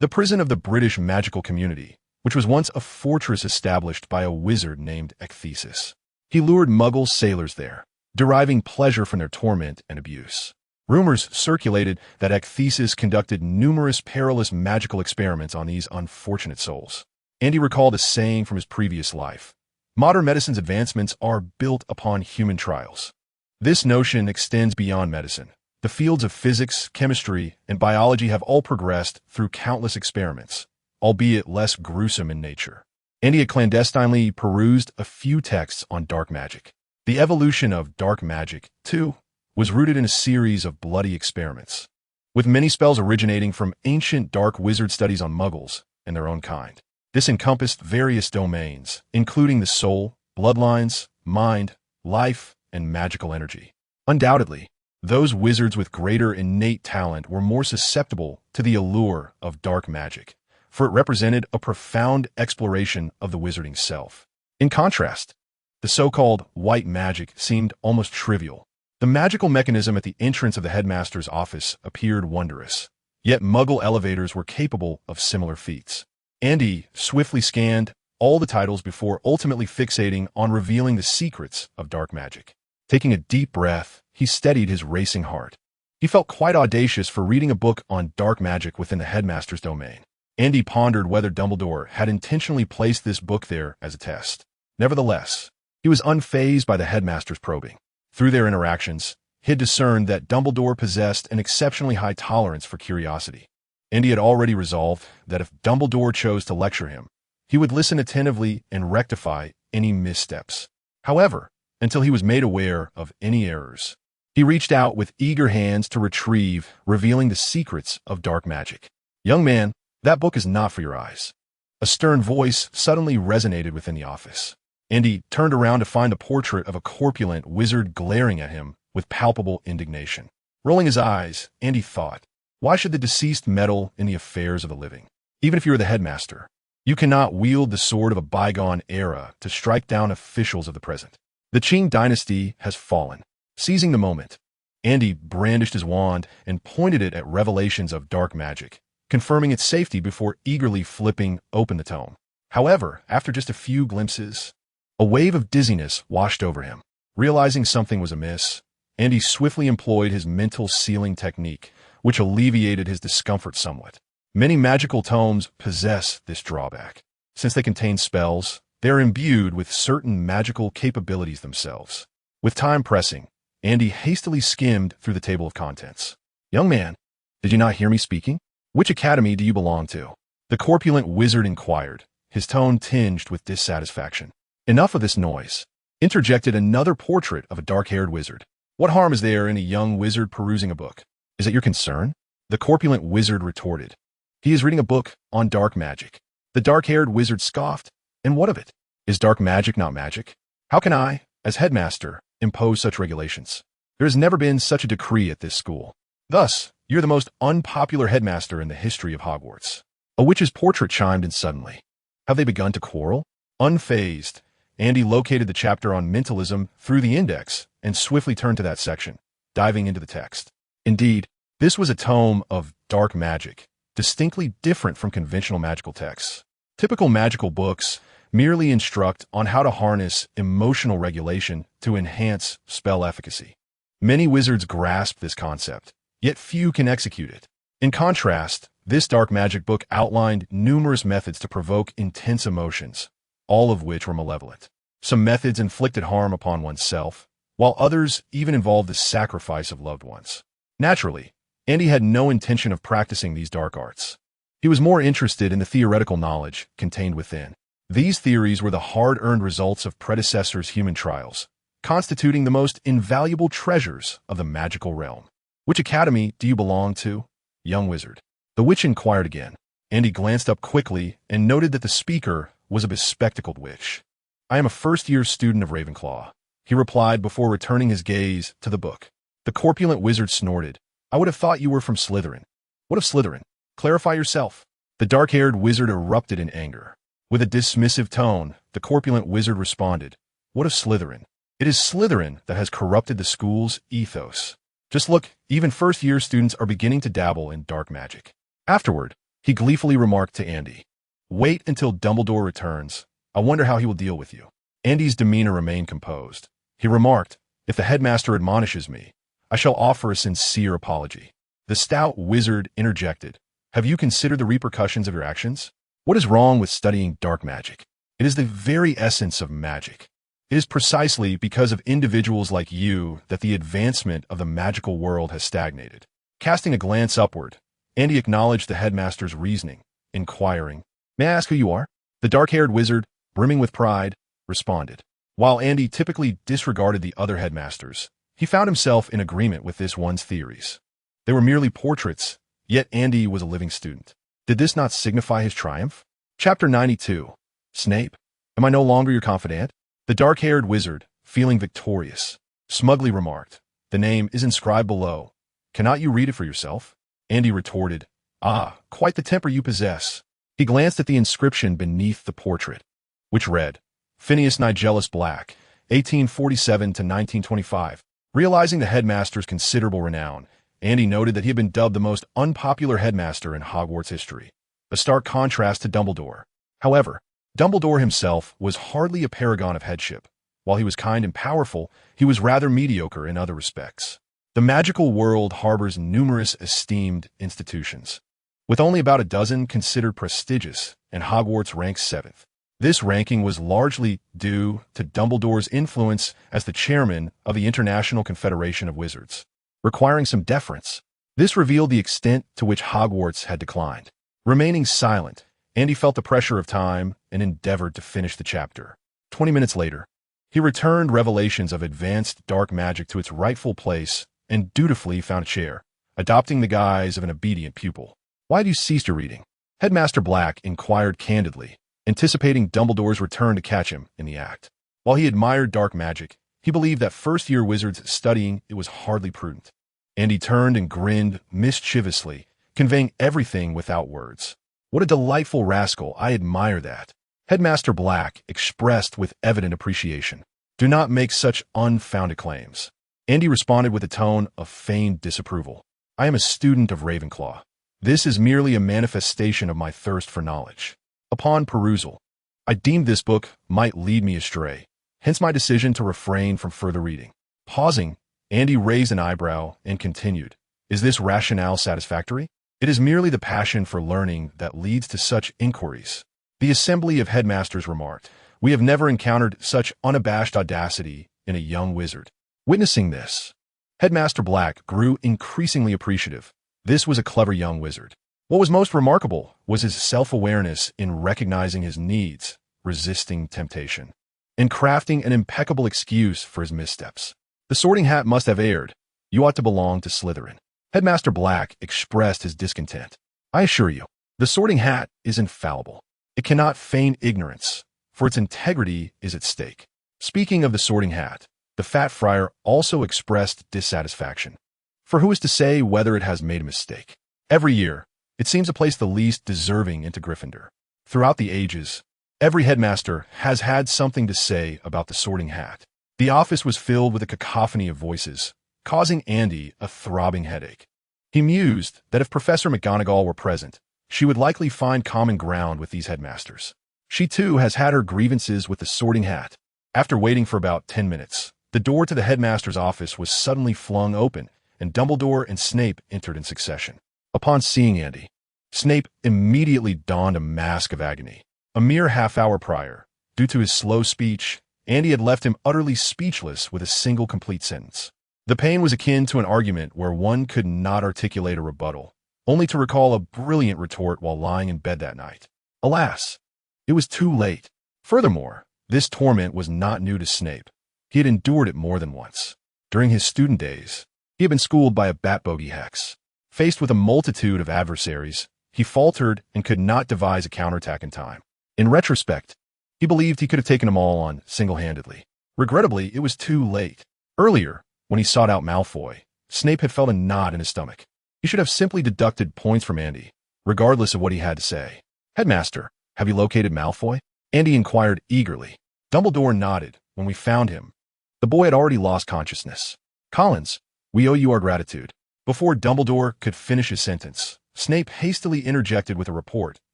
A: the prison of the British magical community, which was once a fortress established by a wizard named tthe. He lured Muggle sailors there, deriving pleasure from their torment and abuse. Rumors circulated that tthe conducted numerous perilous magical experiments on these unfortunate souls. Andy recalled a saying from his previous life: "Modern medicine's advancements are built upon human trials." This notion extends beyond medicine. The fields of physics, chemistry, and biology have all progressed through countless experiments, albeit less gruesome in nature. Andy had clandestinely perused a few texts on dark magic. The evolution of dark magic, too, was rooted in a series of bloody experiments, with many spells originating from ancient dark wizard studies on Muggles and their own kind. This encompassed various domains, including the soul, bloodlines, mind, life, and magical energy. Undoubtedly, those wizards with greater innate talent were more susceptible to the allure of dark magic, for it represented a profound exploration of the wizarding self. In contrast, the so-called white magic seemed almost trivial. The magical mechanism at the entrance of the headmaster's office appeared wondrous, yet Muggle elevators were capable of similar feats. Andy swiftly scanned all the titles before ultimately fixating on revealing the secrets of dark magic. Taking a deep breath, he steadied his racing heart. He felt quite audacious for reading a book on dark magic within the headmaster's domain. Andy pondered whether Dumbledore had intentionally placed this book there as a test. Nevertheless, he was unfazed by the headmaster's probing. Through their interactions, he had discerned that Dumbledore possessed an exceptionally high tolerance for curiosity. Andy had already resolved that if Dumbledore chose to lecture him, he would listen attentively and rectify any missteps. However, until he was made aware of any errors, he reached out with eager hands to retrieve, revealing the secrets of dark magic. "Young man, that book is not for your eyes." A stern voice suddenly resonated within the office. Andy turned around to find a portrait of a corpulent wizard glaring at him with palpable indignation. Rolling his eyes, Andy thought, why should the deceased meddle in the affairs of the living? Even if you are the headmaster, you cannot wield the sword of a bygone era to strike down officials of the present. The Qing dynasty has fallen. Seizing the moment, Andy brandished his wand and pointed it at revelations of dark magic, confirming its safety before eagerly flipping open the tome. However, after just a few glimpses, a wave of dizziness washed over him. Realizing something was amiss, Andy swiftly employed his mental sealing technique, which alleviated his discomfort somewhat. Many magical tomes possess this drawback. Since they contain spells, they are imbued with certain magical capabilities themselves. With time pressing, Andy hastily skimmed through the table of contents. "Young man, did you not hear me speaking? Which academy do you belong to?" The corpulent wizard inquired, his tone tinged with dissatisfaction. "Enough of this noise," interjected another portrait of a dark-haired wizard. "What harm is there in a young wizard perusing a book? Is it your concern?" The corpulent wizard retorted. "He is reading a book on dark magic." The dark-haired wizard scoffed. "And what of it? Is dark magic not magic? How can I, as headmaster, impose such regulations? There has never been such a decree at this school. Thus, you're the most unpopular headmaster in the history of Hogwarts." A witch's portrait chimed in suddenly. Have they begun to quarrel? Unfazed, Andy located the chapter on mentalism through the index and swiftly turned to that section, diving into the text. Indeed, this was a tome of dark magic, distinctly different from conventional magical texts. Typical magical books merely instruct on how to harness emotional regulation to enhance spell efficacy. Many wizards grasp this concept, yet few can execute it. In contrast, this dark magic book outlined numerous methods to provoke intense emotions, all of which were malevolent. Some methods inflicted harm upon oneself, while others even involved the sacrifice of loved ones. Naturally, Andy had no intention of practicing these dark arts. He was more interested in the theoretical knowledge contained within. These theories were the hard-earned results of predecessors' human trials, constituting the most invaluable treasures of the magical realm. "Which academy do you belong to, young wizard?" The witch inquired again. Andy glanced up quickly and noted that the speaker was a bespectacled witch. "I am a first-year student of Ravenclaw," he replied before returning his gaze to the book. The corpulent wizard snorted. "I would have thought you were from Slytherin." "What of Slytherin? Clarify yourself." The dark-haired wizard erupted in anger. With a dismissive tone, the corpulent wizard responded, "What of Slytherin? It is Slytherin that has corrupted the school's ethos. Just look, even first-year students are beginning to dabble in dark magic." Afterward, he gleefully remarked to Andy, Wait until Dumbledore returns. I wonder how he will deal with you. Andy's demeanor remained composed. He remarked, if the headmaster admonishes me, I shall offer a sincere apology. The stout wizard interjected, have you considered the repercussions of your actions? What is wrong with studying dark magic? It is the very essence of magic. It is precisely because of individuals like you that the advancement of the magical world has stagnated. Casting a glance upward, Andy acknowledged the headmaster's reasoning, inquiring, may I ask who you are? The dark-haired wizard, brimming with pride, responded. While Andy typically disregarded the other headmasters, he found himself in agreement with this one's theories. They were merely portraits, yet Andy was a living student. Did this not signify his triumph? Chapter 92. Snape, am I no longer your confidant? The dark-haired wizard, feeling victorious, smugly remarked, the name is inscribed below. Cannot you read it for yourself? Andy retorted, ah, quite the temper you possess. He glanced at the inscription beneath the portrait, which read, Phineas Nigellus Black, 1847 to 1925. Realizing the headmaster's considerable renown, Andy noted that he had been dubbed the most unpopular headmaster in Hogwarts history, a stark contrast to Dumbledore. However, Dumbledore himself was hardly a paragon of headship. While he was kind and powerful, he was rather mediocre in other respects. The magical world harbors numerous esteemed institutions, with only about a dozen considered prestigious, and Hogwarts ranks 7th. This ranking was largely due to Dumbledore's influence as the chairman of the International Confederation of Wizards, requiring some deference. This revealed the extent to which Hogwarts had declined. Remaining silent, Andy felt the pressure of time and endeavored to finish the chapter. 20 minutes later, he returned revelations of advanced dark magic to its rightful place and dutifully found a chair, adopting the guise of an obedient pupil. Why had you ceased your reading? Headmaster Black inquired candidly, anticipating Dumbledore's return to catch him in the act. While he admired dark magic, he believed that first-year wizards studying it was hardly prudent. Andy turned and grinned mischievously, conveying everything without words. What a delightful rascal, I admire that. Headmaster Black expressed with evident appreciation. Do not make such unfounded claims. Andy responded with a tone of feigned disapproval. I am a student of Ravenclaw. This is merely a manifestation of my thirst for knowledge. Upon perusal, I deemed this book might lead me astray, hence my decision to refrain from further reading. Pausing, Andy raised an eyebrow and continued, is this rationale satisfactory? It is merely the passion for learning that leads to such inquiries. The assembly of headmasters remarked, we have never encountered such unabashed audacity in a young wizard. Witnessing this, Headmaster Black grew increasingly appreciative. This was a clever young wizard. What was most remarkable was his self-awareness in recognizing his needs, resisting temptation, and crafting an impeccable excuse for his missteps. The Sorting Hat must have erred. You ought to belong to Slytherin. Headmaster Black expressed his discontent. I assure you, the Sorting Hat is infallible. It cannot feign ignorance, for its integrity is at stake. Speaking of the Sorting Hat, the Fat Friar also expressed dissatisfaction. For who is to say whether it has made a mistake? Every year, it seems to place the least deserving into Gryffindor. Throughout the ages, every headmaster has had something to say about the Sorting Hat. The office was filled with a cacophony of voices, causing Andy a throbbing headache. He mused that if Professor McGonagall were present, she would likely find common ground with these headmasters. She too has had her grievances with the Sorting Hat. After waiting for about 10 minutes, the door to the headmaster's office was suddenly flung open, and Dumbledore and Snape entered in succession. Upon seeing Andy, Snape immediately donned a mask of agony. A mere half-hour prior, due to his slow speech, Andy had left him utterly speechless with a single complete sentence. The pain was akin to an argument where one could not articulate a rebuttal, only to recall a brilliant retort while lying in bed that night. Alas, it was too late. Furthermore, this torment was not new to Snape. He had endured it more than once. During his student days, he had been schooled by a bat-bogey hex. Faced with a multitude of adversaries, he faltered and could not devise a counterattack in time. In retrospect, he believed he could have taken them all on single-handedly. Regrettably, it was too late. Earlier, when he sought out Malfoy, Snape had felt a knot in his stomach. He should have simply deducted points from Andy, regardless of what he had to say. Headmaster, have you located Malfoy? Andy inquired eagerly. Dumbledore nodded. When we found him, the boy had already lost consciousness. Collins, we owe you our gratitude. Before Dumbledore could finish his sentence, Snape hastily interjected with a report.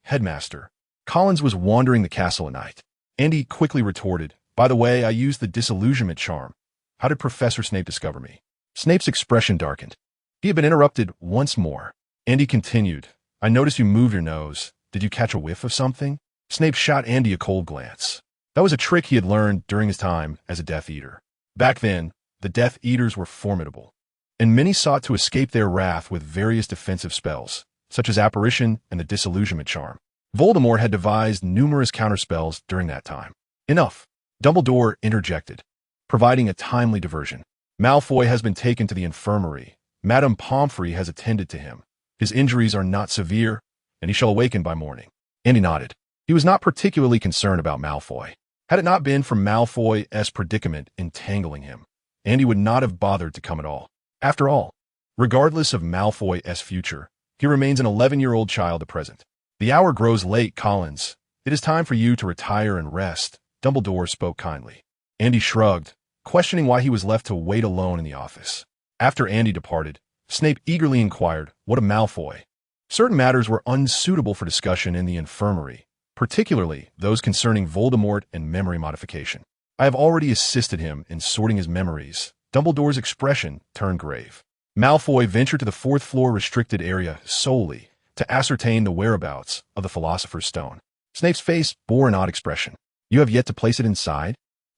A: Headmaster, Collins was wandering the castle at night. Andy quickly retorted, "By the way, I used the disillusionment charm. How did Professor Snape discover me?" Snape's expression darkened. He had been interrupted once more. Andy continued, "I noticed you moved your nose. Did you catch a whiff of something?" Snape shot Andy a cold glance. That was a trick he had learned during his time as a Death Eater. Back then, the Death Eaters were formidable, and many sought to escape their wrath with various defensive spells, such as Apparition and the Disillusionment Charm. Voldemort had devised numerous counterspells during that time. "Enough," Dumbledore interjected, providing a timely diversion. "Malfoy has been taken to the infirmary. Madame Pomfrey has attended to him. His injuries are not severe, and he shall awaken by morning." Andy nodded. He was not particularly concerned about Malfoy. Had it not been for Malfoy's predicament entangling him, Andy would not have bothered to come at all. After all, regardless of Malfoy's future, he remains an 11-year-old child at present. "The hour grows late, Collins. It is time for you to retire and rest," Dumbledore spoke kindly. Andy shrugged, questioning why he was left to wait alone in the office. After Andy departed, Snape eagerly inquired, "What of Malfoy?" Certain matters were unsuitable for discussion in the infirmary, particularly those concerning Voldemort and memory modification. "I have already assisted him in sorting his memories." Dumbledore's expression turned grave. "Malfoy ventured to the fourth-floor restricted area solely to ascertain the whereabouts of the Philosopher's Stone." Snape's face bore an odd expression. "You have yet to place it inside?"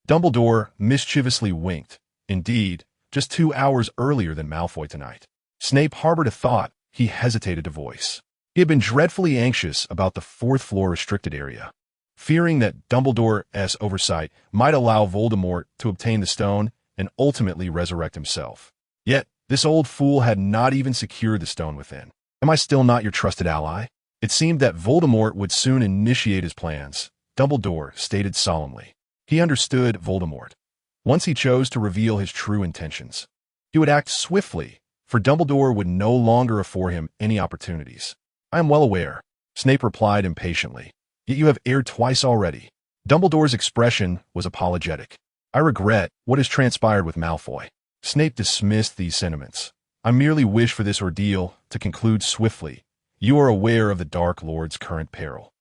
A: Dumbledore mischievously winked. "Indeed, just 2 hours earlier than Malfoy tonight." Snape harbored a thought he hesitated to voice. He had been dreadfully anxious about the fourth-floor restricted area, fearing that Dumbledore's oversight might allow Voldemort to obtain the stone and ultimately resurrect himself. Yet, this old fool had not even secured the stone within. "Am I still not your trusted ally?" It seemed that Voldemort would soon initiate his plans, Dumbledore stated solemnly. He understood Voldemort. Once he chose to reveal his true intentions, he would act swiftly, for Dumbledore would no longer afford him any opportunities. "I am well aware," Snape replied impatiently. "Yet you have erred twice already." Dumbledore's expression was apologetic. "I regret what has transpired with Malfoy." Snape dismissed these sentiments. "I merely wish for this ordeal to conclude swiftly. You are aware of the Dark Lord's current peril."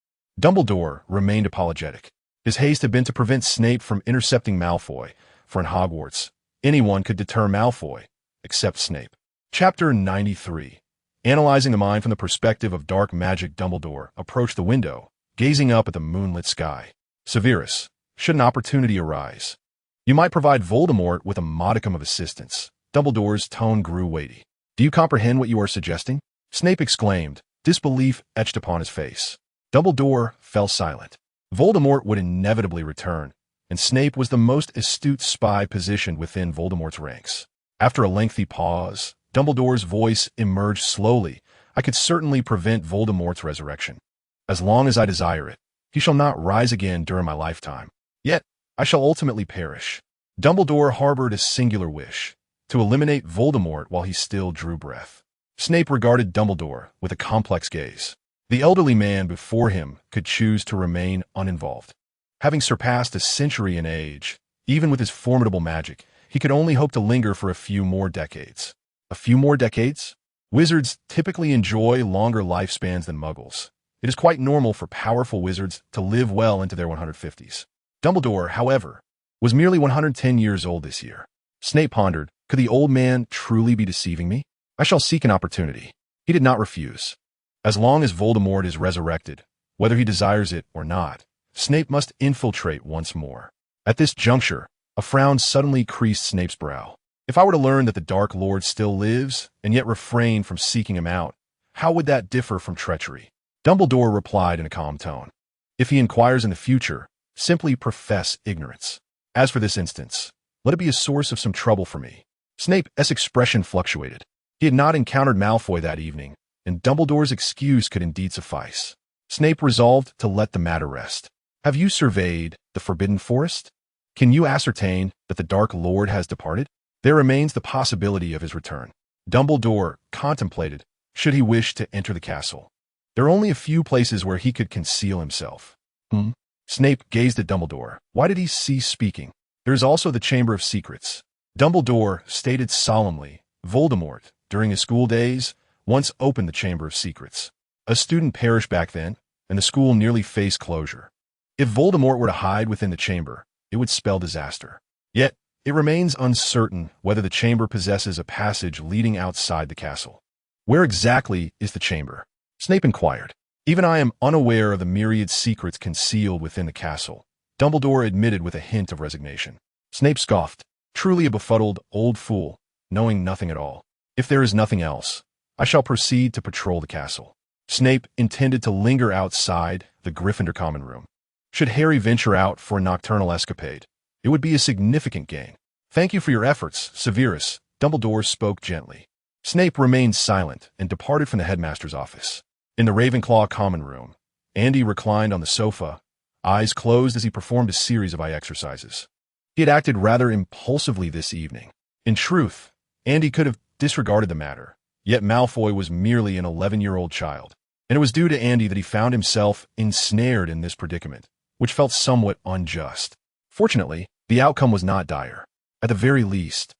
A: Dumbledore remained apologetic. His haste had been to prevent Snape from intercepting Malfoy, for in Hogwarts, anyone could deter Malfoy, except Snape. Chapter 93. Analyzing the mind from the perspective of dark magic, Dumbledore approached the window, gazing up at the moonlit sky. "Severus, should an opportunity arise, you might provide Voldemort with a modicum of assistance." Dumbledore's tone grew weighty. "Do you comprehend what you are suggesting?" Snape exclaimed, disbelief etched upon his face. Dumbledore fell silent. Voldemort would inevitably return, and Snape was the most astute spy positioned within Voldemort's ranks. After a lengthy pause, Dumbledore's voice emerged slowly. "I could certainly prevent Voldemort's resurrection. As long as I desire it, he shall not rise again during my lifetime. Yet, I shall ultimately perish." Dumbledore harbored a singular wish, to eliminate Voldemort while he still drew breath. Snape regarded Dumbledore with a complex gaze. The elderly man before him could choose to remain uninvolved. Having surpassed a century in age, even with his formidable magic, he could only hope to linger for a few more decades. A few more decades? Wizards typically enjoy longer lifespans than Muggles. It is quite normal for powerful wizards to live well into their 150s. Dumbledore, however, was merely 110 years old this year. Snape pondered, could the old man truly be deceiving me? "I shall seek an opportunity." He did not refuse. As long as Voldemort is resurrected, whether he desires it or not, Snape must infiltrate once more. At this juncture, a frown suddenly creased Snape's brow. If I were to learn that the Dark Lord still lives, and yet refrain from seeking him out, how would that differ from treachery? Dumbledore replied in a calm tone. "If he inquires in the future, simply profess ignorance. As for this instance, let it be a source of some trouble for me." Snape's expression fluctuated. He had not encountered Malfoy that evening, and Dumbledore's excuse could indeed suffice. Snape resolved to let the matter rest. "Have you surveyed the Forbidden Forest? Can you ascertain that the Dark Lord has departed? There remains the possibility of his return." Dumbledore contemplated, should he wish to enter the castle. There are only a few places where he could conceal himself. Snape gazed at Dumbledore. Why did he cease speaking? "There is also the Chamber of Secrets." Dumbledore stated solemnly, "Voldemort, during his school days, once opened the Chamber of Secrets. A student perished back then, and the school nearly faced closure. If Voldemort were to hide within the chamber, it would spell disaster. Yet, it remains uncertain whether the chamber possesses a passage leading outside the castle. Where exactly is the chamber? Snape inquired. Even I am unaware of the myriad secrets concealed within the castle, Dumbledore admitted with a hint of resignation. Snape scoffed. Truly a befuddled old fool, knowing nothing at all. If there is nothing else, I shall proceed to patrol the castle. Snape intended to linger outside the Gryffindor common room. Should Harry venture out for a nocturnal escapade, it would be a significant gain. Thank you for your efforts, Severus, Dumbledore spoke gently. Snape remained silent and departed from the headmaster's office. In the Ravenclaw common room, Andy reclined on the sofa, eyes closed as he performed a series of eye exercises. He had acted rather impulsively this evening. In truth, Andy could have disregarded the matter, yet Malfoy was merely an 11-year-old child, and it was due to Andy that he found himself ensnared in this predicament, which felt somewhat unjust. Fortunately, the outcome was not dire. At the very least,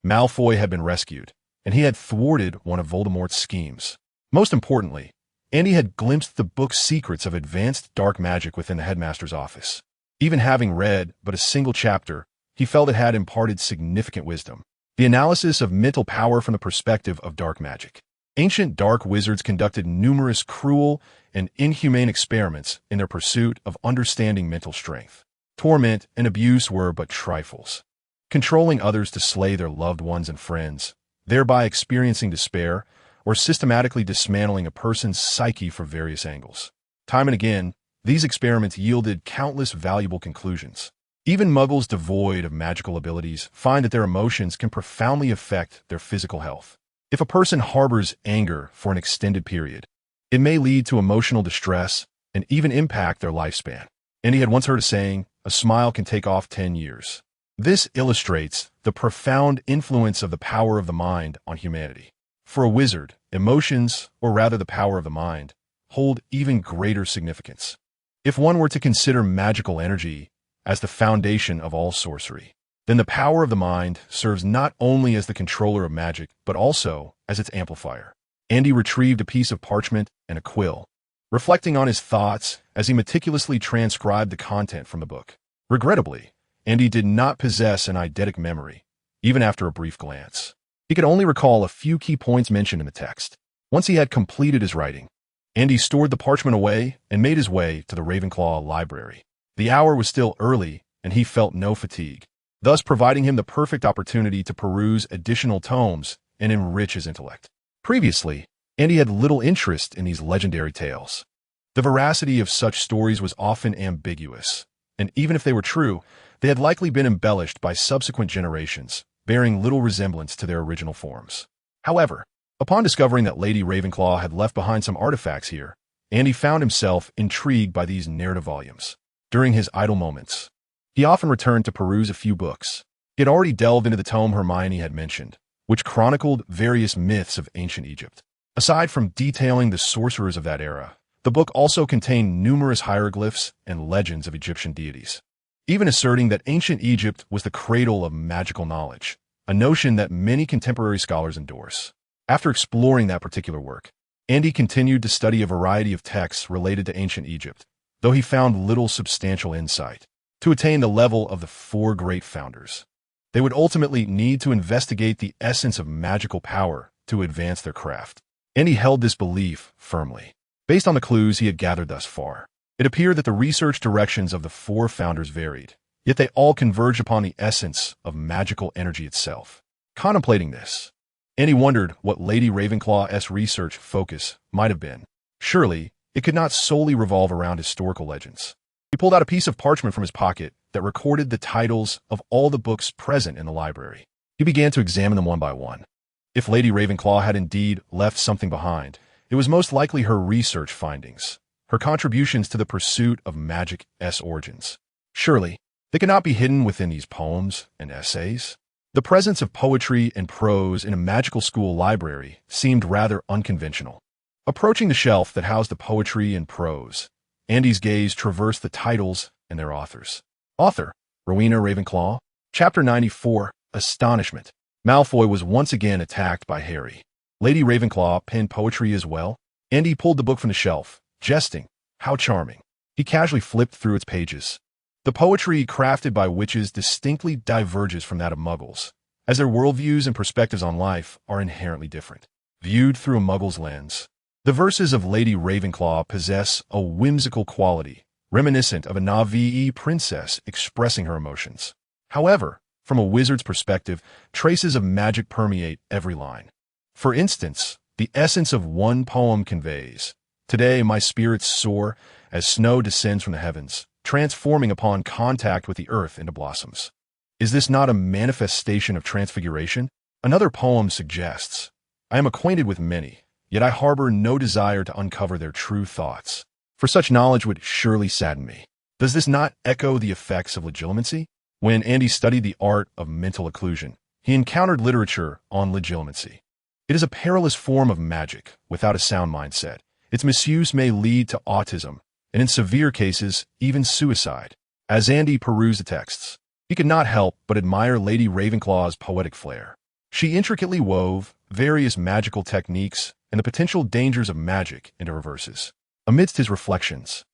A: Malfoy had been rescued, and he had thwarted one of Voldemort's schemes. Most importantly, Andy had glimpsed the book's secrets of advanced dark magic within the headmaster's office. Even having read but a single chapter, he felt it had imparted significant wisdom. The analysis of mental power from the perspective of dark magic. Ancient dark wizards conducted numerous cruel and inhumane experiments in their pursuit of understanding mental strength. Torment and abuse were but trifles. Controlling others to slay their loved ones and friends, thereby experiencing despair, or systematically dismantling a person's psyche from various angles. Time and again, these experiments yielded countless valuable conclusions. Even muggles devoid of magical abilities find that their emotions can profoundly affect their physical health. If a person harbors anger for an extended period, it may lead to emotional distress and even impact their lifespan. Andy had once heard a saying, "A smile can take off 10 years." This illustrates the profound influence of the power of the mind on humanity. For a wizard, emotions, or rather the power of the mind, hold even greater significance. If one were to consider magical energy as the foundation of all sorcery, then the power of the mind serves not only as the controller of magic, but also as its amplifier. Andy retrieved a piece of parchment and a quill, reflecting on his thoughts as he meticulously transcribed the content from the book. Regrettably, Andy did not possess an eidetic memory, even after a brief glance. He could only recall a few key points mentioned in the text. Once he had completed his writing, Andy stored the parchment away and made his way to the Ravenclaw library. The hour was still early, and he felt no fatigue, thus providing him the perfect opportunity to peruse additional tomes and enrich his intellect. Previously, Andy had little interest in these legendary tales. The veracity of such stories was often ambiguous, and even if they were true, they had likely been embellished by subsequent generations, bearing little resemblance to their original forms. However, upon discovering that Lady Ravenclaw had left behind some artifacts here, Andy found himself intrigued by these narrative volumes. During his idle moments, he often returned to peruse a few books. He had already delved into the tome Hermione had mentioned, which chronicled various myths of ancient Egypt. Aside from detailing the sorcerers of that era, the book also contained numerous hieroglyphs and legends of Egyptian deities, even asserting that ancient Egypt was the cradle of magical knowledge, a notion that many contemporary scholars endorse. After exploring that particular work, Andy continued to study a variety of texts related to ancient Egypt, though he found little substantial insight. To attain the level of the four great founders, they would ultimately need to investigate the essence of magical power to advance their craft. Andy held this belief firmly. Based on the clues he had gathered thus far, it appeared that the research directions of the four founders varied, yet they all converged upon the essence of magical energy itself. Contemplating this, Andy wondered what Lady Ravenclaw's research focus might have been. Surely, it could not solely revolve around historical legends. He pulled out a piece of parchment from his pocket that recorded the titles of all the books present in the library. He began to examine them one by one. If Lady Ravenclaw had indeed left something behind, it was most likely her research findings, her contributions to the pursuit of magic's origins. Surely, they could not be hidden within these poems and essays. The presence of poetry and prose in a magical school library seemed rather unconventional. Approaching the shelf that housed the poetry and prose, Andy's gaze traversed the titles and their authors. Author, Rowena Ravenclaw. Chapter 94, Astonishment. Malfoy was once again attacked by Harry. Lady Ravenclaw penned poetry as well. Andy pulled the book from the shelf, jesting, How charming. He casually flipped through its pages. The poetry crafted by witches distinctly diverges from that of muggles, as their worldviews and perspectives on life are inherently different. Viewed through a muggle's lens, the verses of Lady Ravenclaw possess a whimsical quality, reminiscent of a Na'vi princess expressing her emotions. However, from a wizard's perspective, traces of magic permeate every line. For instance, the essence of one poem conveys, "Today my spirits soar as snow descends from the heavens, transforming upon contact with the earth into blossoms." Is this not a manifestation of transfiguration? Another poem suggests, "I am acquainted with many, yet I harbor no desire to uncover their true thoughts, for such knowledge would surely sadden me." Does this not echo the effects of legilimency? When Andy studied the art of mental occlusion, he encountered literature on legilimency. It is a perilous form of magic without a sound mindset. Its misuse may lead to autism, and in severe cases, even suicide. As Andy perused the texts, he could not help but admire Lady Ravenclaw's poetic flair. She intricately wove various magical techniques and the potential dangers of magic into her verses. Amidst his reflections,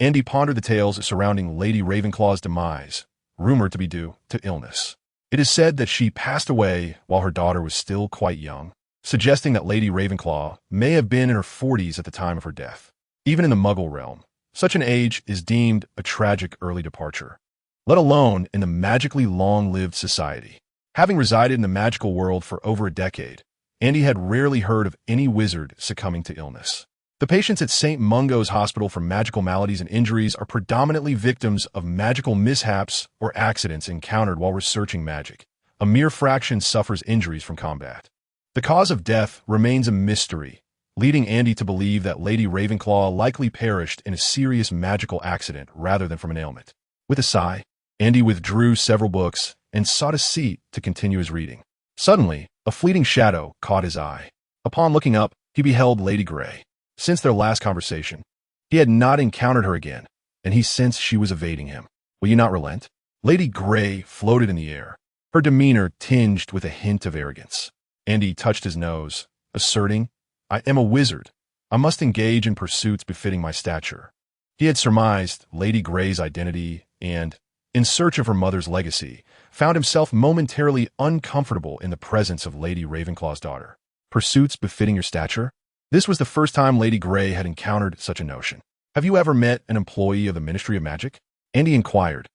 A: Andy pondered the tales surrounding Lady Ravenclaw's demise, rumored to be due to illness. It is said that she passed away while her daughter was still quite young, suggesting that Lady Ravenclaw may have been in her 40s at the time of her death. Even in the Muggle realm, such an age is deemed a tragic early departure, let alone in the magically long-lived society. Having resided in the magical world for over a decade, Andy had rarely heard of any wizard succumbing to illness. The patients at St. Mungo's Hospital for Magical Maladies and Injuries are predominantly victims of magical mishaps or accidents encountered while researching magic. A mere fraction suffers injuries from combat. The cause of death remains a mystery, leading Andy to believe that Lady Ravenclaw likely perished in a serious magical accident rather than from an ailment. With a sigh, Andy withdrew several books and sought a seat to continue his reading. Suddenly, a fleeting shadow caught his eye. Upon looking up, he beheld Lady Grey. Since their last conversation, he had not encountered her again, and he sensed she was evading him. "Will you not relent?" Lady Grey floated in the air, her demeanor tinged with a hint of arrogance. Andy touched his nose, asserting, "I am a wizard. I must engage in pursuits befitting my stature." He had surmised Lady Grey's identity and, in search of her mother's legacy, found himself momentarily uncomfortable in the presence of Lady Ravenclaw's daughter. Pursuits befitting your stature? This was the first time Lady Grey had encountered such a notion. "Have you ever met an employee of the Ministry of Magic?" Andy inquired,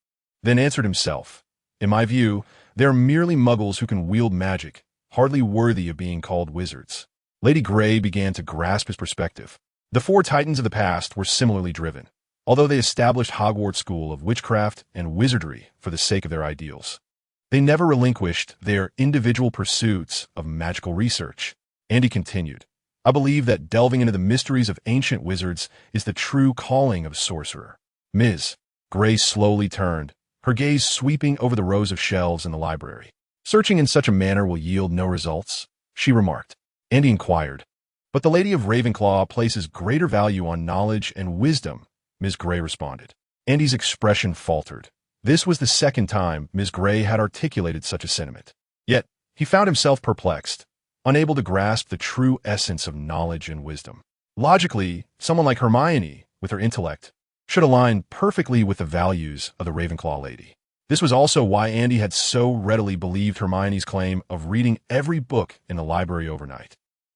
A: then answered himself, "In my view, they are merely muggles who can wield magic, hardly worthy of being called wizards." Lady Grey began to grasp his perspective. The four titans of the past were similarly driven, although they established Hogwarts School of Witchcraft and Wizardry for the sake of their ideals. They never relinquished their individual pursuits of magical research. Andy continued, "I believe that delving into the mysteries of ancient wizards is the true calling of a sorcerer." Ms. Grey slowly turned, her gaze sweeping over the rows of shelves in the library. "Searching in such a manner will yield no results," she remarked. Andy inquired, "But the Lady of Ravenclaw places greater value on knowledge and wisdom," Ms. Grey responded. Andy's expression faltered. This was the second time Ms. Grey had articulated such a sentiment. Yet, he found himself perplexed, unable to grasp the true essence of knowledge and wisdom. Logically, someone like Hermione, with her intellect, should align perfectly with the values of the Ravenclaw lady. This was also why Andy had so readily believed Hermione's claim of reading every book in the library overnight.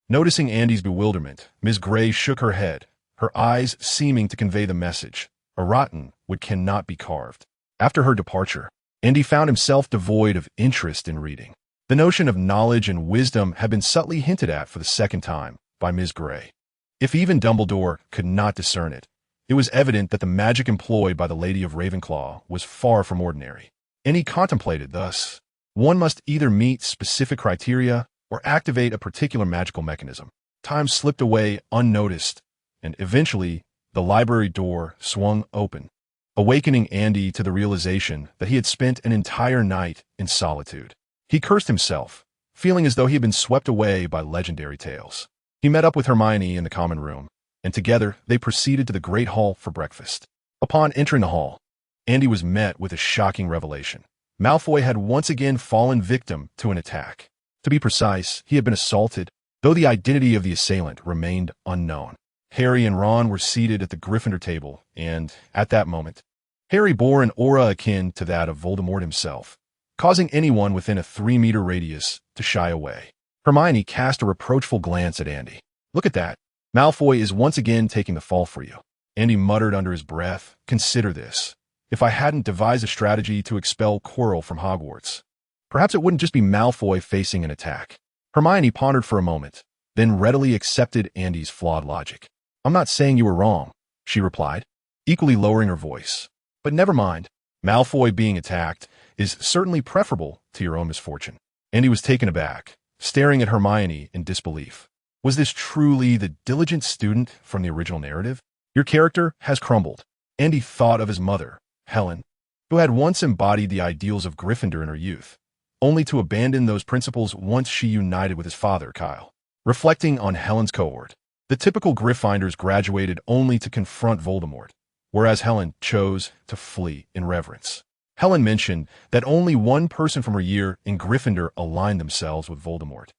A: Noticing Andy's bewilderment, Ms. Grey shook her head, her eyes seeming to convey the message, "A rotten wood cannot be carved." After her departure, Andy found himself devoid of interest in reading. The notion of knowledge and wisdom had been subtly hinted at for the second time by Ms. Grey. If even Dumbledore could not discern it, it was evident that the magic employed by the Lady of Ravenclaw was far from ordinary. And he contemplated thus, one must either meet specific criteria or activate a particular magical mechanism. Time slipped away unnoticed, and eventually the library door swung open, awakening Andy to the realization that he had spent an entire night in solitude. He cursed himself, feeling as though he had been swept away by legendary tales. He met up with Hermione in the common room, and together they proceeded to the great hall for breakfast. Upon entering the hall, Andy was met with a shocking revelation. Malfoy had once again fallen victim to an attack. To be precise, he had been assaulted, though the identity of the assailant remained unknown. Harry and Ron were seated at the Gryffindor table, and, at that moment, Harry bore an aura akin to that of Voldemort himself, causing anyone within a 3-meter radius to shy away. Hermione cast a reproachful glance at Andy. "Look at that. Malfoy is once again taking the fall for you." Andy muttered under his breath, "Consider this. If I hadn't devised a strategy to expel Quirrell from Hogwarts, perhaps it wouldn't just be Malfoy facing an attack." Hermione pondered for a moment, then readily accepted Andy's flawed logic. "I'm not saying you were wrong," she replied, equally lowering her voice. "But never mind. Malfoy being attacked is certainly preferable to your own misfortune." Andy was taken aback, staring at Hermione in disbelief. Was this truly the diligent student from the original narrative? Your character has crumbled. Andy thought of his mother, Helen, who had once embodied the ideals of Gryffindor in her youth, only to abandon those principles once she united with his father, Kyle. Reflecting on Helen's cohort, the typical Gryffindors graduated only to confront Voldemort, whereas Helen chose to flee in reverence. Helen mentioned that only one person from her year in Gryffindor aligned themselves with Voldemort,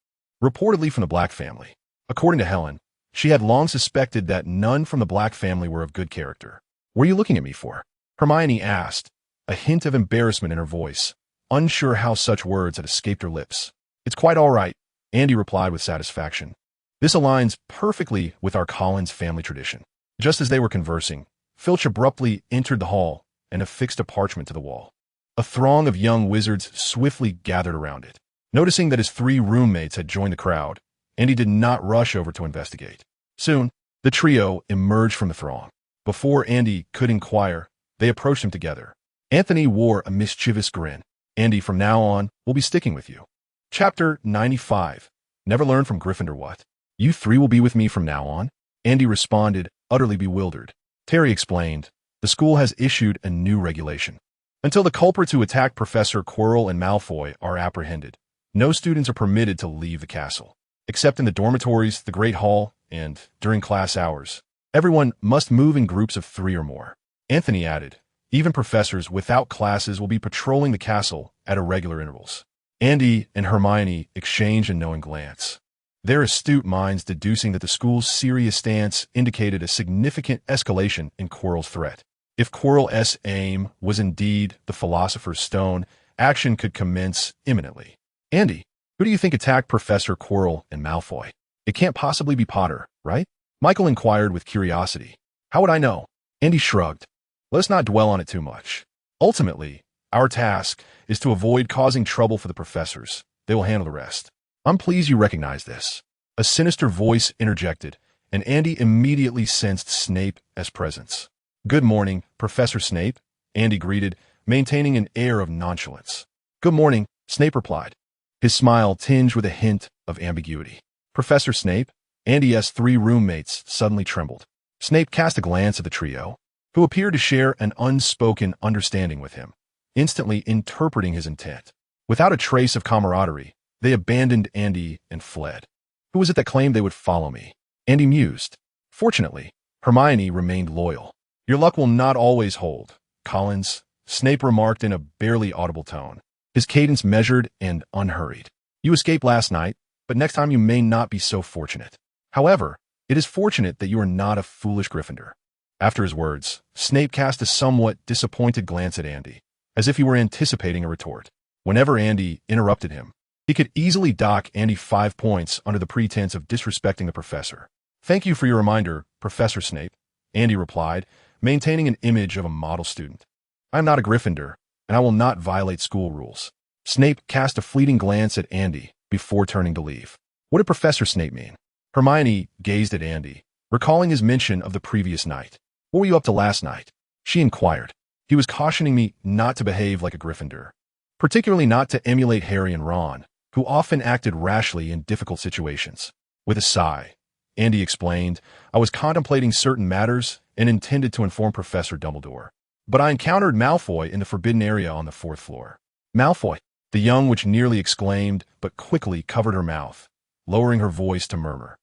A: reportedly from the Black family. According to Helen, she had long suspected that none from the Black family were of good character. "What are you looking at me for?" Hermione asked, a hint of embarrassment in her voice, unsure how such words had escaped her lips. "It's quite all right," Andy replied with satisfaction. "This aligns perfectly with our Collins family tradition." Just as they were conversing, Filch abruptly entered the hall and affixed a parchment to the wall. A throng of young wizards swiftly gathered around it. Noticing that his 3 roommates had joined the crowd, Andy did not rush over to investigate. Soon, the trio emerged from the throng. Before Andy could inquire, they approached him together. Anthony wore a mischievous grin. "Andy, from now on, we'll be sticking with you." Chapter 95. Never learn from Gryffindor what? "You 3 will be with me from now on?" Andy responded, utterly bewildered. Terry explained, "The school has issued a new regulation. Until the culprits who attacked Professor Quirrell and Malfoy are apprehended, no students are permitted to leave the castle. Except in the dormitories, the Great Hall, and during class hours. Everyone must move in groups of 3 or more." Anthony added, "Even professors without classes will be patrolling the castle at irregular intervals." Andy and Hermione exchanged a knowing glance, their astute minds deducing that the school's serious stance indicated a significant escalation in Quirrell's threat. If Quirrell's aim was indeed the Philosopher's Stone, action could commence imminently. "Andy, who do you think attacked Professor Quirrell and Malfoy? It can't possibly be Potter, right?" Michael inquired with curiosity. "How would I know?" Andy shrugged. "Let's not dwell on it too much. Ultimately, our task is to avoid causing trouble for the professors. They will handle the rest." "I'm pleased you recognize this." A sinister voice interjected, and Andy immediately sensed Snape's presence. "Good morning, Professor Snape," Andy greeted, maintaining an air of nonchalance. "Good morning," Snape replied, his smile tinged with a hint of ambiguity. "Professor Snape?" Andy's 3 roommates suddenly trembled. Snape cast a glance at the trio, who appeared to share an unspoken understanding with him, instantly interpreting his intent. Without a trace of camaraderie, they abandoned Andy and fled. "Who was it that claimed they would follow me?" Andy mused. Fortunately, Hermione remained loyal. "Your luck will not always hold, Collins," Snape remarked in a barely audible tone, his cadence measured and unhurried. "You escaped last night, but next time you may not be so fortunate. However, it is fortunate that you are not a foolish Gryffindor." After his words, Snape cast a somewhat disappointed glance at Andy, as if he were anticipating a retort. Whenever Andy interrupted him, he could easily dock Andy 5 points under the pretense of disrespecting the professor. "Thank you for your reminder, Professor Snape," Andy replied, maintaining an image of a model student. "I am not a Gryffindor, and I will not violate school rules." Snape cast a fleeting glance at Andy before turning to leave. What did Professor Snape mean? Hermione gazed at Andy, recalling his mention of the previous night. "What were you up to last night?" she inquired. "He was cautioning me not to behave like a Gryffindor, particularly not to emulate Harry and Ron, who often acted rashly in difficult situations." With a sigh, Andy explained, "I was contemplating certain matters and intended to inform Professor Dumbledore. But I encountered Malfoy in the forbidden area on the 4th floor." "Malfoy?" The young witch nearly exclaimed, but quickly covered her mouth, lowering her voice to murmur.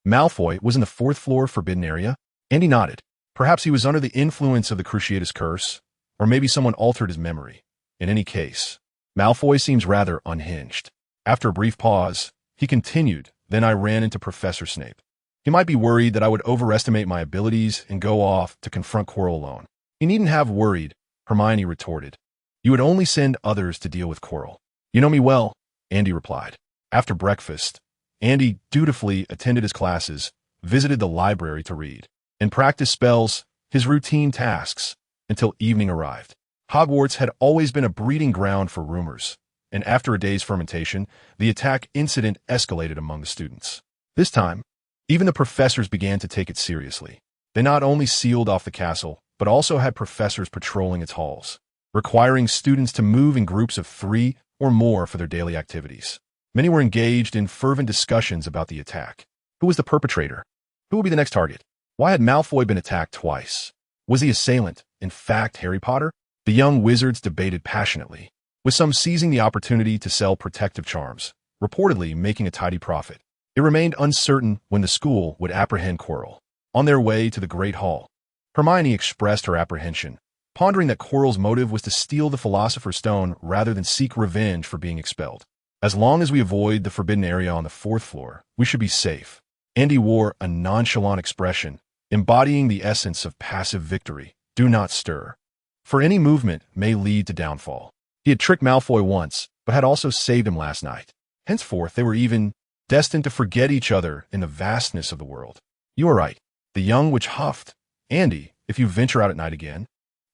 A: "Malfoy was in the 4th floor forbidden area?" Andy nodded. Perhaps he was under the influence of the Cruciatus Curse, or maybe someone altered his memory. In any case, Malfoy seems rather unhinged. After a brief pause, he continued, "Then I ran into Professor Snape. He might be worried that I would overestimate my abilities and go off to confront Quirrell alone. You needn't have worried, Hermione retorted. You would only send others to deal with Quirrell. You know me well, Andy replied. After breakfast, Andy dutifully attended his classes, visited the library to read, and practice spells, his routine tasks, until evening arrived. Hogwarts had always been a breeding ground for rumors, and after a day's fermentation, the attack incident escalated among the students. This time, even the professors began to take it seriously. They not only sealed off the castle, but also had professors patrolling its halls, requiring students to move in groups of 3 or more for their daily activities. Many were engaged in fervent discussions about the attack. Who was the perpetrator? Who would be the next target? Why had Malfoy been attacked twice? Was the assailant, in fact, Harry Potter? The young wizards debated passionately, with some seizing the opportunity to sell protective charms, reportedly making a tidy profit. It remained uncertain when the school would apprehend Quirrell. On their way to the Great Hall, Hermione expressed her apprehension, pondering that Quirrell's motive was to steal the Philosopher's Stone rather than seek revenge for being expelled. As long as we avoid the forbidden area on the 4th floor, we should be safe. Andy wore a nonchalant expression, embodying the essence of passive victory. Do not stir, for any movement may lead to downfall. He had tricked Malfoy once, but had also saved him last night. Henceforth, they were even destined to forget each other in the vastness of the world. You are right. The young witch huffed. Andy, if you venture out at night again,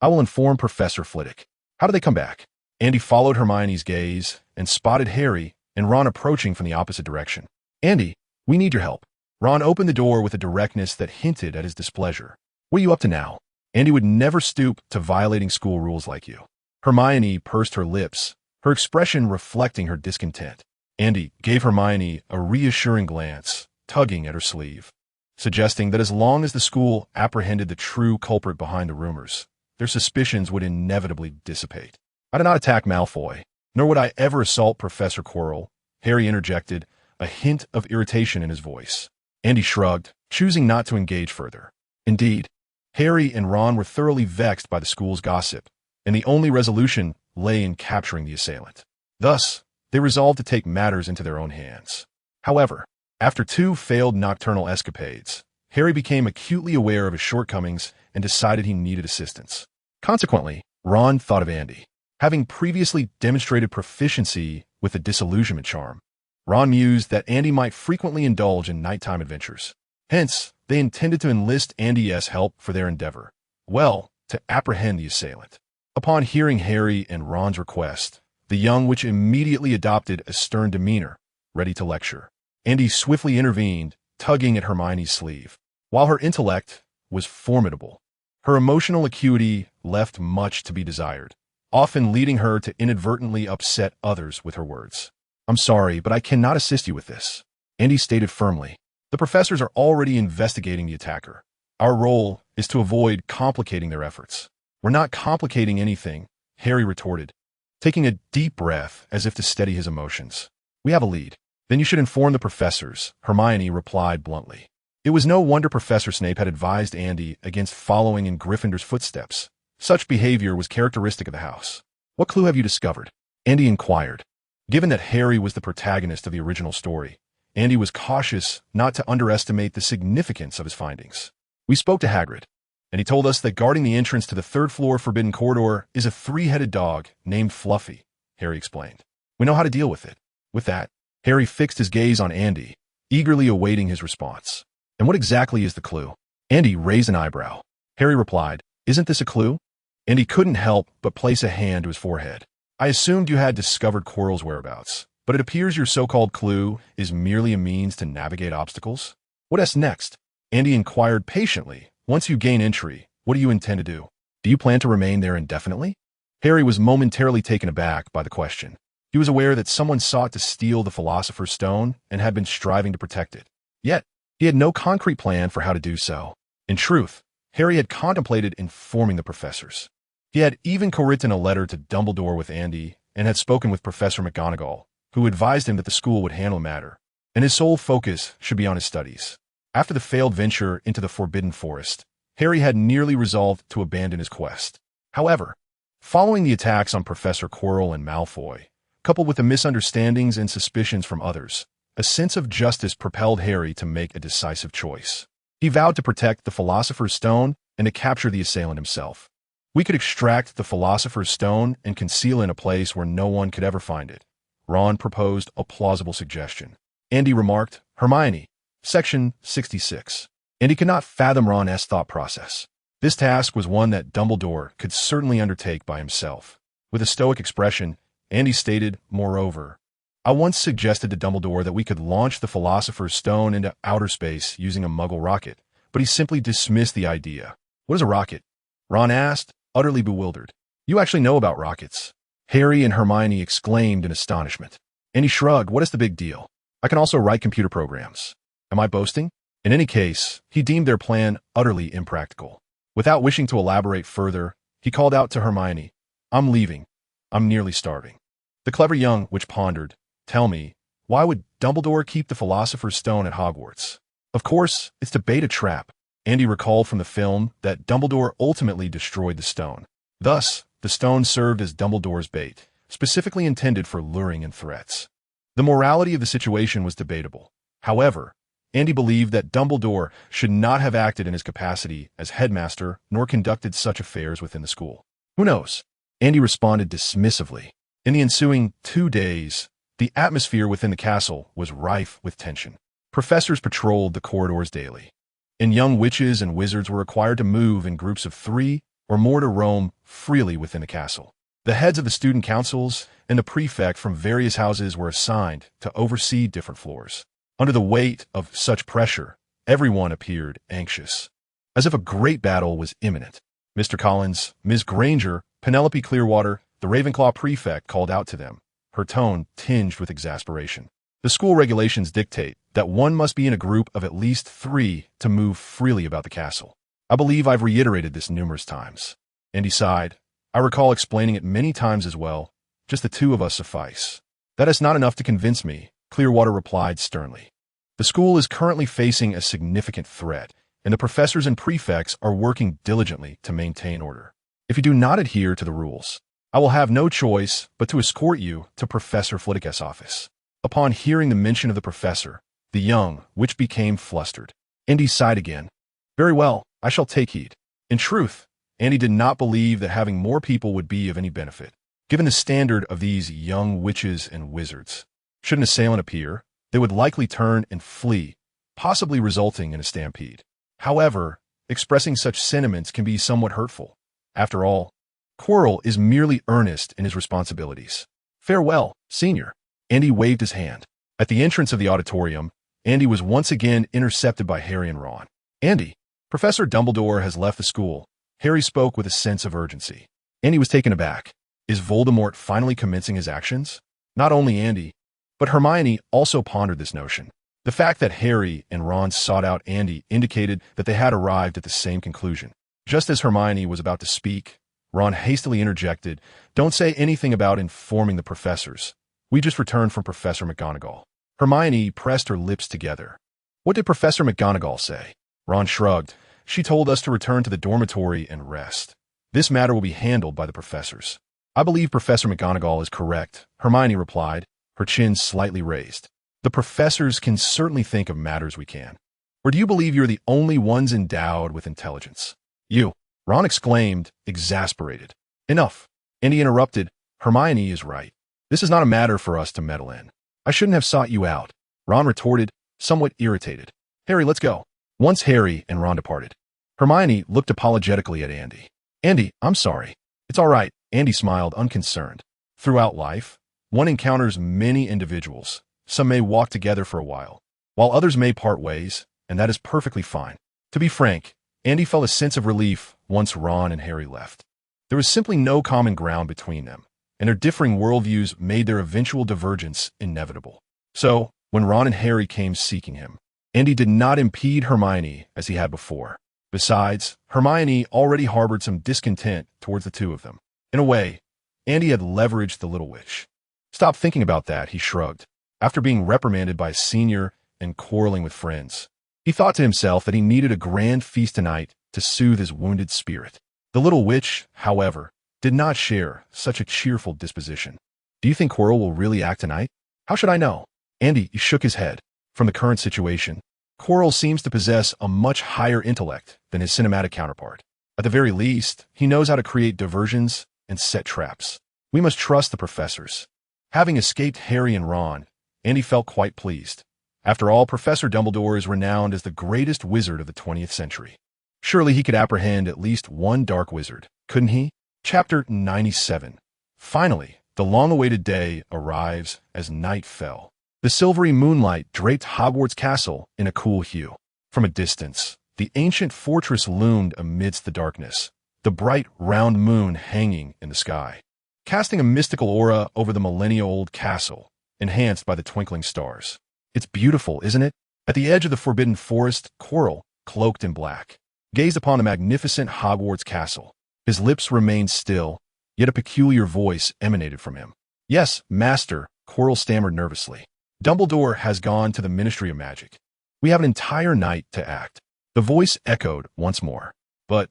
A: I will inform Professor Flitwick. How do they come back? Andy followed Hermione's gaze and spotted Harry and Ron approaching from the opposite direction. Andy, we need your help. Ron opened the door with a directness that hinted at his displeasure. What are you up to now? Andy would never stoop to violating school rules like you. Hermione pursed her lips, her expression reflecting her discontent. Andy gave Hermione a reassuring glance, tugging at her sleeve, suggesting that as long as the school apprehended the true culprit behind the rumors, their suspicions would inevitably dissipate. I did not attack Malfoy, nor would I ever assault Professor Quirrell, Harry interjected, a hint of irritation in his voice. Andy shrugged, choosing not to engage further. Indeed, Harry and Ron were thoroughly vexed by the school's gossip, and the only resolution lay in capturing the assailant. Thus, they resolved to take matters into their own hands. However, after 2 failed nocturnal escapades, Harry became acutely aware of his shortcomings and decided he needed assistance. Consequently, Ron thought of Andy. Having previously demonstrated proficiency with the disillusionment charm, Ron mused that Andy might frequently indulge in nighttime adventures. Hence, they intended to enlist Andy's help for their endeavor, to apprehend the assailant. Upon hearing Harry and Ron's request, the young witch immediately adopted a stern demeanor, ready to lecture. Andy swiftly intervened, tugging at Hermione's sleeve. While her intellect was formidable, her emotional acuity left much to be desired, often leading her to inadvertently upset others with her words. I'm sorry, but I cannot assist you with this, Andy stated firmly. The professors are already investigating the attacker. Our role is to avoid complicating their efforts. We're not complicating anything, Harry retorted, taking a deep breath as if to steady his emotions. We have a lead. Then you should inform the professors, Hermione replied bluntly. It was no wonder Professor Snape had advised Andy against following in Gryffindor's footsteps. Such behavior was characteristic of the house. What clue have you discovered? Andy inquired. Given that Harry was the protagonist of the original story, Andy was cautious not to underestimate the significance of his findings. We spoke to Hagrid, and he told us that guarding the entrance to the 3rd floor Forbidden Corridor is a 3-headed dog named Fluffy, Harry explained. We know how to deal with it. With that, Harry fixed his gaze on Andy, eagerly awaiting his response. And what exactly is the clue? Andy raised an eyebrow. Harry replied, Isn't this a clue? Andy couldn't help but place a hand to his forehead. I assumed you had discovered Quirrell's whereabouts, but it appears your so-called clue is merely a means to navigate obstacles. What is next? Andy inquired patiently. Once you gain entry, what do you intend to do? Do you plan to remain there indefinitely? Harry was momentarily taken aback by the question. He was aware that someone sought to steal the Philosopher's Stone and had been striving to protect it. Yet, he had no concrete plan for how to do so. In truth, Harry had contemplated informing the professors. He had even co-written a letter to Dumbledore with Andy and had spoken with Professor McGonagall, who advised him that the school would handle the matter, and his sole focus should be on his studies. After the failed venture into the Forbidden Forest, Harry had nearly resolved to abandon his quest. However, following the attacks on Professor Quirrell and Malfoy, coupled with the misunderstandings and suspicions from others, A sense of justice propelled Harry to make a decisive choice. He vowed to protect the Philosopher's Stone and to capture the assailant himself. We could extract the Philosopher's Stone and conceal it in a place where no one could ever find it. Ron proposed a plausible suggestion. Andy remarked, Hermione, Section 66. Andy could not fathom Ron's thought process. This task was one that Dumbledore could certainly undertake by himself. With a stoic expression, Andy stated, moreover, I once suggested to Dumbledore that we could launch the Philosopher's Stone into outer space using a Muggle rocket, but he simply dismissed the idea. What is a rocket? Ron asked, utterly bewildered. You actually know about rockets. Harry and Hermione exclaimed in astonishment. Andy shrugged. What is the big deal? I can also write computer programs. Am I boasting? In any case, he deemed their plan utterly impractical. Without wishing to elaborate further, he called out to Hermione, I'm leaving. I'm nearly starving. The clever young witch pondered, Tell me, why would Dumbledore keep the Philosopher's Stone at Hogwarts? Of course, it's to bait a trap. Andy recalled from the film that Dumbledore ultimately destroyed the stone. Thus, the stone served as Dumbledore's bait, specifically intended for luring and threats. The morality of the situation was debatable. However, Andy believed that Dumbledore should not have acted in his capacity as headmaster nor conducted such affairs within the school. Who knows? Andy responded dismissively. In the ensuing 2 days, the atmosphere within the castle was rife with tension. Professors patrolled the corridors daily, and young witches and wizards were required to move in groups of 3 or more to roam freely within the castle. The heads of the student councils and the prefect from various houses were assigned to oversee different floors. Under the weight of such pressure, everyone appeared anxious, as if a great battle was imminent. Mr. Collins, Ms. Granger, Penelope Clearwater, the Ravenclaw prefect called out to them, her tone tinged with exasperation. The school regulations dictate that one must be in a group of at least 3 to move freely about the castle. I believe I've reiterated this numerous times. And he sighed. I recall explaining it many times as well. Just the 2 of us suffice. That is not enough to convince me, Clearwater replied sternly. The school is currently facing a significant threat, and the professors and prefects are working diligently to maintain order. If you do not adhere to the rules, I will have no choice but to escort you to Professor Flitwick's office. Upon hearing the mention of the professor, the young witch became flustered. Andy sighed again. Very well, I shall take heed. In truth, Andy did not believe that having more people would be of any benefit. Given the standard of these young witches and wizards, should an assailant appear, they would likely turn and flee, possibly resulting in a stampede. However, expressing such sentiments can be somewhat hurtful. After all, Quirrell is merely earnest in his responsibilities. Farewell, senior. Andy waved his hand. At the entrance of the auditorium, Andy was once again intercepted by Harry and Ron. Andy, Professor Dumbledore has left the school. Harry spoke with a sense of urgency. Andy was taken aback. Is Voldemort finally commencing his actions? Not only Andy, but Hermione also pondered this notion. The fact that Harry and Ron sought out Andy indicated that they had arrived at the same conclusion. Just as Hermione was about to speak, Ron hastily interjected, Don't say anything about informing the professors. We just returned from Professor McGonagall. Hermione pressed her lips together. What did Professor McGonagall say? Ron shrugged. She told us to return to the dormitory and rest. This matter will be handled by the professors. I believe Professor McGonagall is correct, Hermione replied, her chin slightly raised. The professors can certainly think of matters we can. Or do you believe you're the only ones endowed with intelligence? You, Ron exclaimed, exasperated. Enough. Andy interrupted. Hermione is right. This is not a matter for us to meddle in. I shouldn't have sought you out. Ron retorted, somewhat irritated. Harry, let's go. Once Harry and Ron departed, Hermione looked apologetically at Andy. Andy, I'm sorry. It's all right. Andy smiled, unconcerned. Throughout life, one encounters many individuals. Some may walk together for a while others may part ways, and that is perfectly fine. To be frank, Andy felt a sense of relief once Ron and Harry left. There was simply no common ground between them, and their differing worldviews made their eventual divergence inevitable. So, when Ron and Harry came seeking him, Andy did not impede Hermione as he had before. Besides, Hermione already harbored some discontent towards the 2 of them. In a way, Andy had leveraged the little witch. Stop thinking about that, he shrugged. After being reprimanded by a senior and quarreling with friends, he thought to himself that he needed a grand feast tonight to soothe his wounded spirit. The little witch, however, did not share such a cheerful disposition. Do you think Quirrell will really act tonight? How should I know? Andy shook his head. From the current situation, Quirrell seems to possess a much higher intellect than his cinematic counterpart. At the very least, he knows how to create diversions and set traps. We must trust the professors. Having escaped Harry and Ron, Andy felt quite pleased. After all, Professor Dumbledore is renowned as the greatest wizard of the 20th century. Surely he could apprehend at least one dark wizard, couldn't he? Chapter 97. Finally, the long-awaited day arrives as night fell. The silvery moonlight draped Hogwarts Castle in a cool hue. From a distance, the ancient fortress loomed amidst the darkness, the bright, round moon hanging in the sky, casting a mystical aura over the millennia-old castle, enhanced by the twinkling stars. It's beautiful, isn't it? At the edge of the forbidden forest, Quirrell, cloaked in black, gazed upon the magnificent Hogwarts castle. His lips remained still, yet a peculiar voice emanated from him. "Yes, Master," Quirrell stammered nervously. "Dumbledore has gone to the Ministry of Magic. We have an entire night to act." The voice echoed once more. But,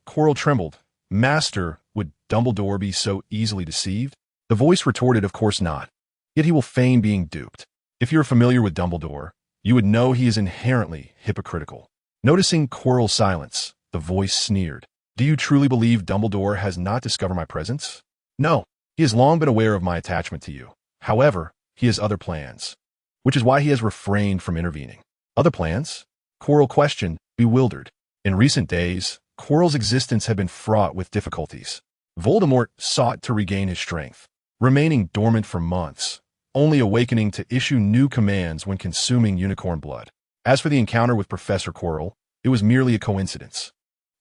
A: Quirrell trembled. "Master, would Dumbledore be so easily deceived?" The voice retorted, "Of course not. Yet he will feign being duped. If you're familiar with Dumbledore, you would know he is inherently hypocritical." Noticing Quirrell's silence, the voice sneered. "Do you truly believe Dumbledore has not discovered my presence?" "No. He has long been aware of my attachment to you. However, he has other plans, which is why he has refrained from intervening." "Other plans?" Quirrell questioned, bewildered. In recent days, Quirrell's existence had been fraught with difficulties. Voldemort sought to regain his strength, remaining dormant for months, only awakening to issue new commands when consuming unicorn blood. As for the encounter with Professor Quirrell, it was merely a coincidence.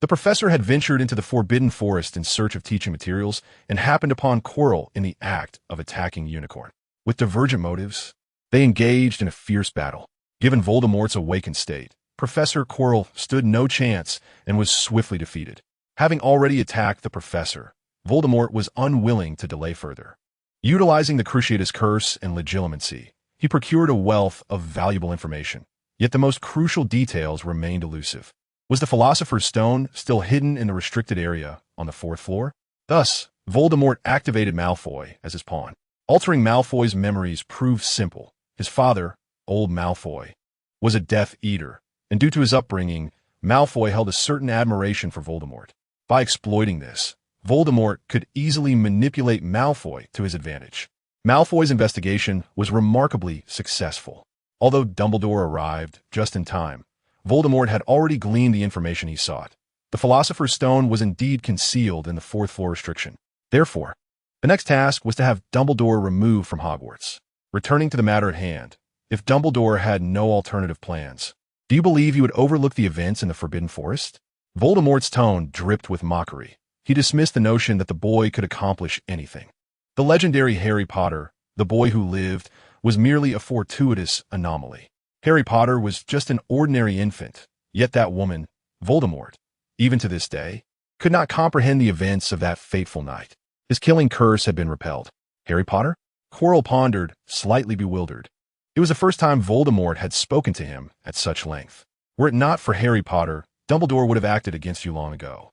A: The professor had ventured into the Forbidden Forest in search of teaching materials and happened upon Quirrell in the act of attacking Unicorn. With divergent motives, they engaged in a fierce battle. Given Voldemort's awakened state, Professor Quirrell stood no chance and was swiftly defeated. Having already attacked the professor, Voldemort was unwilling to delay further. Utilizing the Cruciatus Curse and Legilimency, he procured a wealth of valuable information. Yet the most crucial details remained elusive. Was the Philosopher's Stone still hidden in the restricted area on the 4th floor? Thus, Voldemort activated Malfoy as his pawn. Altering Malfoy's memories proved simple. His father, old Malfoy, was a Death Eater, and due to his upbringing, Malfoy held a certain admiration for Voldemort. By exploiting this, Voldemort could easily manipulate Malfoy to his advantage. Malfoy's investigation was remarkably successful. Although Dumbledore arrived just in time, Voldemort had already gleaned the information he sought. The Philosopher's Stone was indeed concealed in the 4th floor restriction. Therefore, the next task was to have Dumbledore removed from Hogwarts. Returning to the matter at hand, if Dumbledore had no alternative plans, do you believe he would overlook the events in the Forbidden Forest? Voldemort's tone dripped with mockery. He dismissed the notion that the boy could accomplish anything. The legendary Harry Potter, the boy who lived, was merely a fortuitous anomaly. Harry Potter was just an ordinary infant, yet that woman, Voldemort, even to this day, could not comprehend the events of that fateful night. His killing curse had been repelled. Harry Potter? Quirrell pondered, slightly bewildered. It was the first time Voldemort had spoken to him at such length. Were it not for Harry Potter, Dumbledore would have acted against you long ago.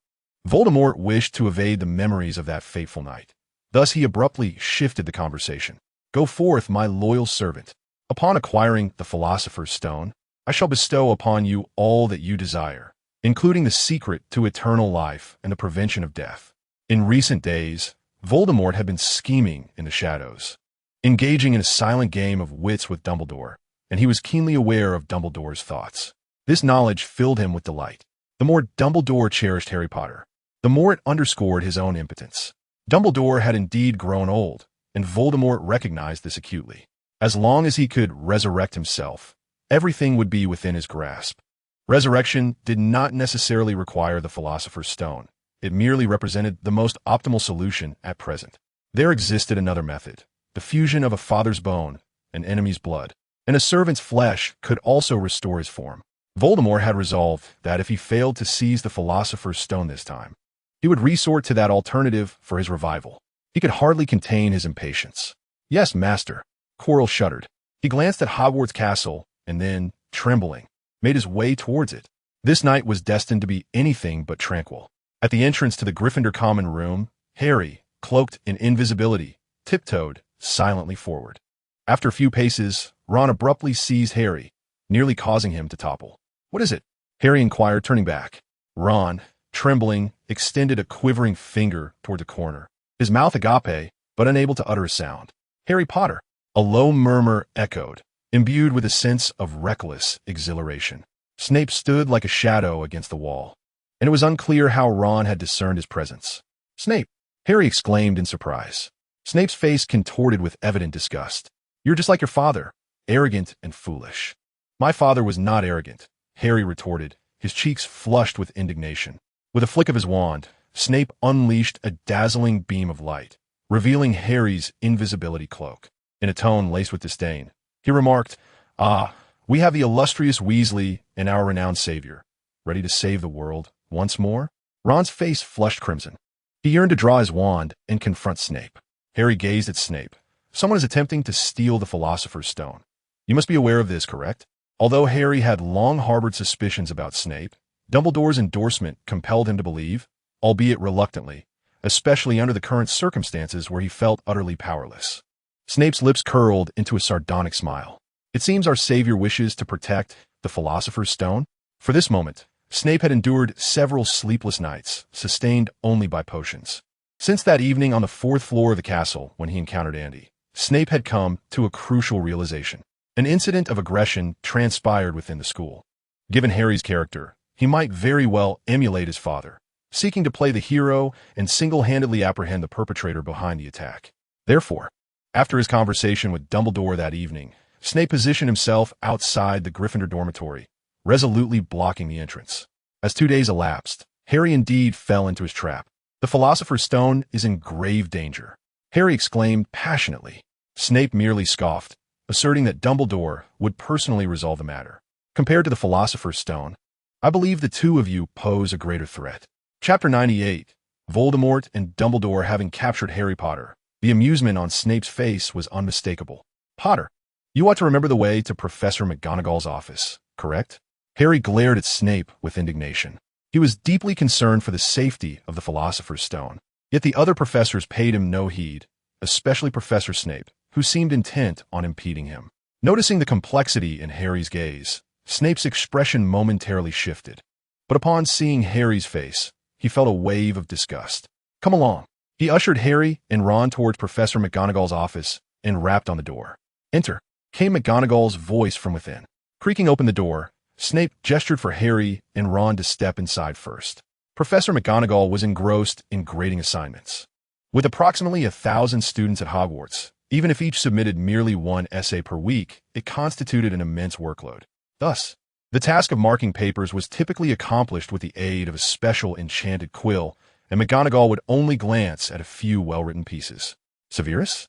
A: Voldemort wished to evade the memories of that fateful night. Thus he abruptly shifted the conversation. "Go forth, my loyal servant. Upon acquiring the Philosopher's Stone, I shall bestow upon you all that you desire, including the secret to eternal life and the prevention of death." In recent days, Voldemort had been scheming in the shadows, engaging in a silent game of wits with Dumbledore, and he was keenly aware of Dumbledore's thoughts. This knowledge filled him with delight. The more Dumbledore cherished Harry Potter, the more it underscored his own impotence. Dumbledore had indeed grown old, and Voldemort recognized this acutely. As long as he could resurrect himself, everything would be within his grasp. Resurrection did not necessarily require the Philosopher's Stone. It merely represented the most optimal solution at present. There existed another method. The fusion of a father's bone, an enemy's blood, and a servant's flesh could also restore his form. Voldemort had resolved that if he failed to seize the Philosopher's Stone this time, he would resort to that alternative for his revival. He could hardly contain his impatience. "Yes, Master." Quirrell shuddered. He glanced at Hogwarts Castle and then, trembling, made his way towards it. This night was destined to be anything but tranquil. At the entrance to the Gryffindor common room, Harry, cloaked in invisibility, tiptoed silently forward. After a few paces, Ron abruptly seized Harry, nearly causing him to topple. "What is it?" Harry inquired, turning back. Ron, trembling, extended a quivering finger toward the corner, his mouth agape, but unable to utter a sound. "Harry Potter." A low murmur echoed, imbued with a sense of reckless exhilaration. Snape stood like a shadow against the wall, and it was unclear how Ron had discerned his presence. "Snape!" Harry exclaimed in surprise. Snape's face contorted with evident disgust. "You're just like your father, arrogant and foolish." "My father was not arrogant," Harry retorted, his cheeks flushed with indignation. With a flick of his wand, Snape unleashed a dazzling beam of light, revealing Harry's invisibility cloak. In a tone laced with disdain, he remarked, "Ah, we have the illustrious Weasley and our renowned savior, ready to save the world once more?" Ron's face flushed crimson. He yearned to draw his wand and confront Snape. Harry gazed at Snape. "Someone is attempting to steal the Philosopher's Stone. You must be aware of this, correct?" Although Harry had long harbored suspicions about Snape, Dumbledore's endorsement compelled him to believe, albeit reluctantly, especially under the current circumstances where he felt utterly powerless. Snape's lips curled into a sardonic smile. "It seems our savior wishes to protect the Philosopher's Stone." For this moment, Snape had endured several sleepless nights, sustained only by potions. Since that evening on the 4th floor of the castle when he encountered Andy, Snape had come to a crucial realization. An incident of aggression transpired within the school. Given Harry's character, he might very well emulate his father, seeking to play the hero and single-handedly apprehend the perpetrator behind the attack. Therefore, after his conversation with Dumbledore that evening, Snape positioned himself outside the Gryffindor dormitory, resolutely blocking the entrance. As 2 days elapsed, Harry indeed fell into his trap. "The Philosopher's Stone is in grave danger," Harry exclaimed passionately. Snape merely scoffed, asserting that Dumbledore would personally resolve the matter. "Compared to the Philosopher's Stone, I believe the two of you pose a greater threat." Chapter 98, Voldemort and Dumbledore having captured Harry Potter. The amusement on Snape's face was unmistakable. "Potter, you ought to remember the way to Professor McGonagall's office, correct?" Harry glared at Snape with indignation. He was deeply concerned for the safety of the Philosopher's Stone, yet the other professors paid him no heed, especially Professor Snape, who seemed intent on impeding him. Noticing the complexity in Harry's gaze, Snape's expression momentarily shifted. But upon seeing Harry's face, he felt a wave of disgust. "Come along." He ushered Harry and Ron towards Professor McGonagall's office and rapped on the door. "Enter," came McGonagall's voice from within. Creaking open the door, Snape gestured for Harry and Ron to step inside first. Professor McGonagall was engrossed in grading assignments. With approximately 1,000 students at Hogwarts, even if each submitted merely one essay per week, it constituted an immense workload. Thus, the task of marking papers was typically accomplished with the aid of a special enchanted quill, and McGonagall would only glance at a few well-written pieces. "Severus?"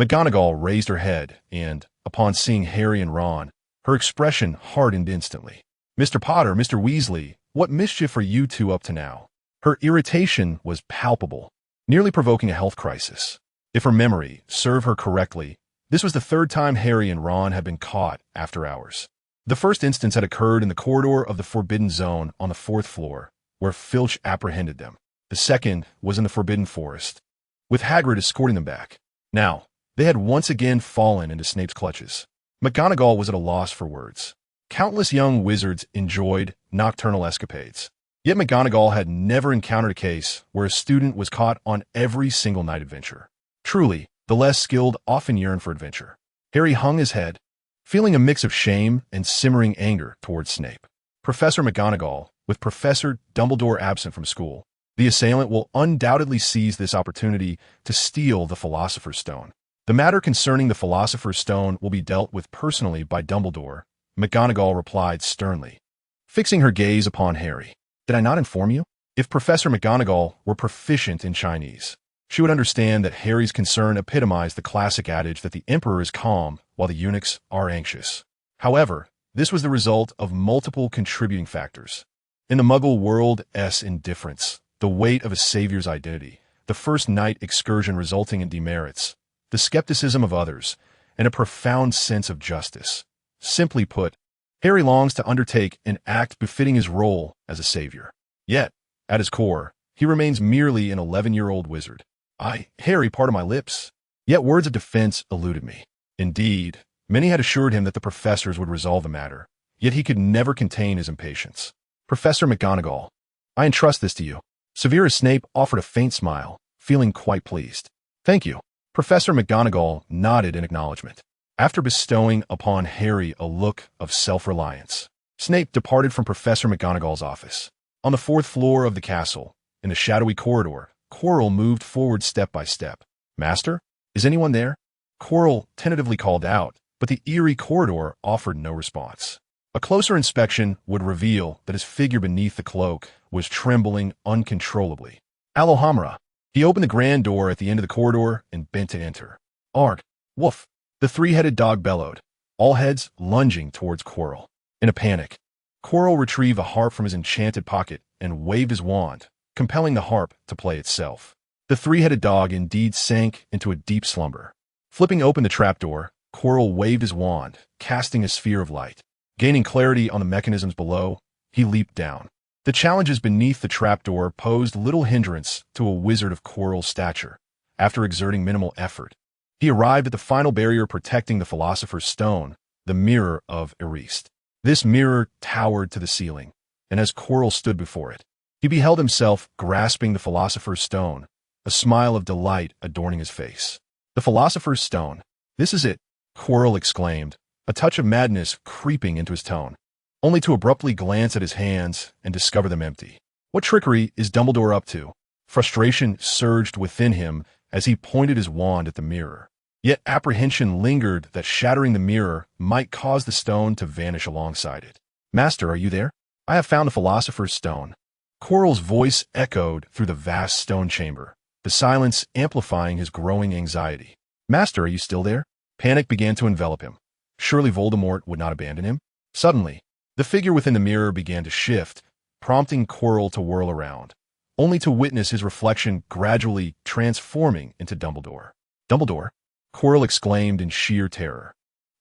A: McGonagall raised her head, and, upon seeing Harry and Ron, her expression hardened instantly. "Mr. Potter, Mr. Weasley, what mischief are you two up to now?" Her irritation was palpable, nearly provoking a health crisis. If her memory served her correctly, this was the 3rd time Harry and Ron had been caught after hours. The first instance had occurred in the corridor of the Forbidden Zone on the 4th floor, where Filch apprehended them. The second was in the Forbidden Forest, with Hagrid escorting them back. Now, they had once again fallen into Snape's clutches. McGonagall was at a loss for words. Countless young wizards enjoyed nocturnal escapades. Yet McGonagall had never encountered a case where a student was caught on every single night adventure. Truly, the less skilled often yearn for adventure. Harry hung his head, feeling a mix of shame and simmering anger towards Snape. Professor McGonagall, with Professor Dumbledore absent from school, the assailant will undoubtedly seize this opportunity to steal the Philosopher's Stone. The matter concerning the Philosopher's Stone will be dealt with personally by Dumbledore, McGonagall replied sternly, fixing her gaze upon Harry. "Did I not inform you?" If Professor McGonagall were proficient in Chinese, she would understand that Harry's concern epitomized the classic adage that the emperor is calm while the eunuchs are anxious. However, this was the result of multiple contributing factors. In the Muggle world's indifference, the weight of a savior's identity, the first night excursion resulting in demerits, the skepticism of others, and a profound sense of justice. Simply put, Harry longs to undertake an act befitting his role as a savior. Yet, at his core, he remains merely an 11-year-old wizard. Harry, pardon my lips. Yet words of defense eluded me. Indeed, Many had assured him that the professors would resolve the matter, yet he could never contain his impatience. Professor McGonagall, I entrust this to you. Severus Snape offered a faint smile, feeling quite pleased. Thank you. Professor McGonagall nodded in acknowledgement. After bestowing upon Harry a look of self-reliance, Snape departed from Professor McGonagall's office. On the 4th floor of the castle, in the shadowy corridor, Quirrell moved forward step by step. Master? Is anyone there? Quirrell tentatively called out, but the eerie corridor offered no response. A closer inspection would reveal that his figure beneath the cloak was trembling uncontrollably. Alohomora. He opened the grand door at the end of the corridor and bent to enter. Arg! Woof! The three-headed dog bellowed, all heads lunging towards Quirrell. In a panic, Quirrell retrieved a harp from his enchanted pocket and waved his wand, compelling the harp to play itself. The three-headed dog indeed sank into a deep slumber. Flipping open the trapdoor, Quirrell waved his wand, casting a sphere of light. Gaining clarity on the mechanisms below, he leaped down. The challenges beneath the trapdoor posed little hindrance to a wizard of Quirrell's stature. After exerting minimal effort, he arrived at the final barrier protecting the Philosopher's Stone, the Mirror of Erist. This mirror towered to the ceiling, and as Quirrell stood before it, he beheld himself grasping the Philosopher's Stone, a smile of delight adorning his face. The Philosopher's Stone. This is it, Quirrell exclaimed, a touch of madness creeping into his tone, only to abruptly glance at his hands and discover them empty. What trickery is Dumbledore up to? Frustration surged within him as he pointed his wand at the mirror. Yet apprehension lingered that shattering the mirror might cause the stone to vanish alongside it. Master, are you there? I have found the Philosopher's Stone. Quirrell's voice echoed through the vast stone chamber, the silence amplifying his growing anxiety. Master, are you still there? Panic began to envelop him. Surely Voldemort would not abandon him? Suddenly, the figure within the mirror began to shift, prompting Quirrell to whirl around, only to witness his reflection gradually transforming into Dumbledore. Dumbledore? Quirrell exclaimed in sheer terror,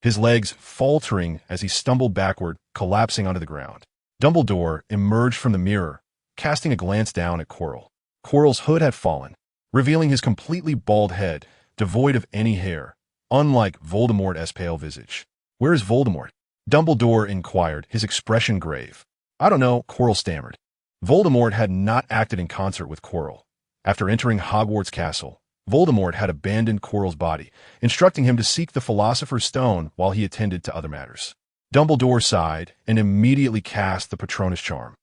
A: his legs faltering as he stumbled backward, collapsing onto the ground. Dumbledore emerged from the mirror, casting a glance down at Quirrell. Quirrell's hood had fallen, revealing his completely bald head, devoid of any hair, unlike Voldemort's pale visage. Where is Voldemort? Dumbledore inquired, his expression grave. I don't know, Quirrell stammered. Voldemort had not acted in concert with Quirrell. After entering Hogwarts Castle, Voldemort had abandoned Quirrell's body, instructing him to seek the Philosopher's Stone while he attended to other matters. Dumbledore sighed and immediately cast the Patronus charm.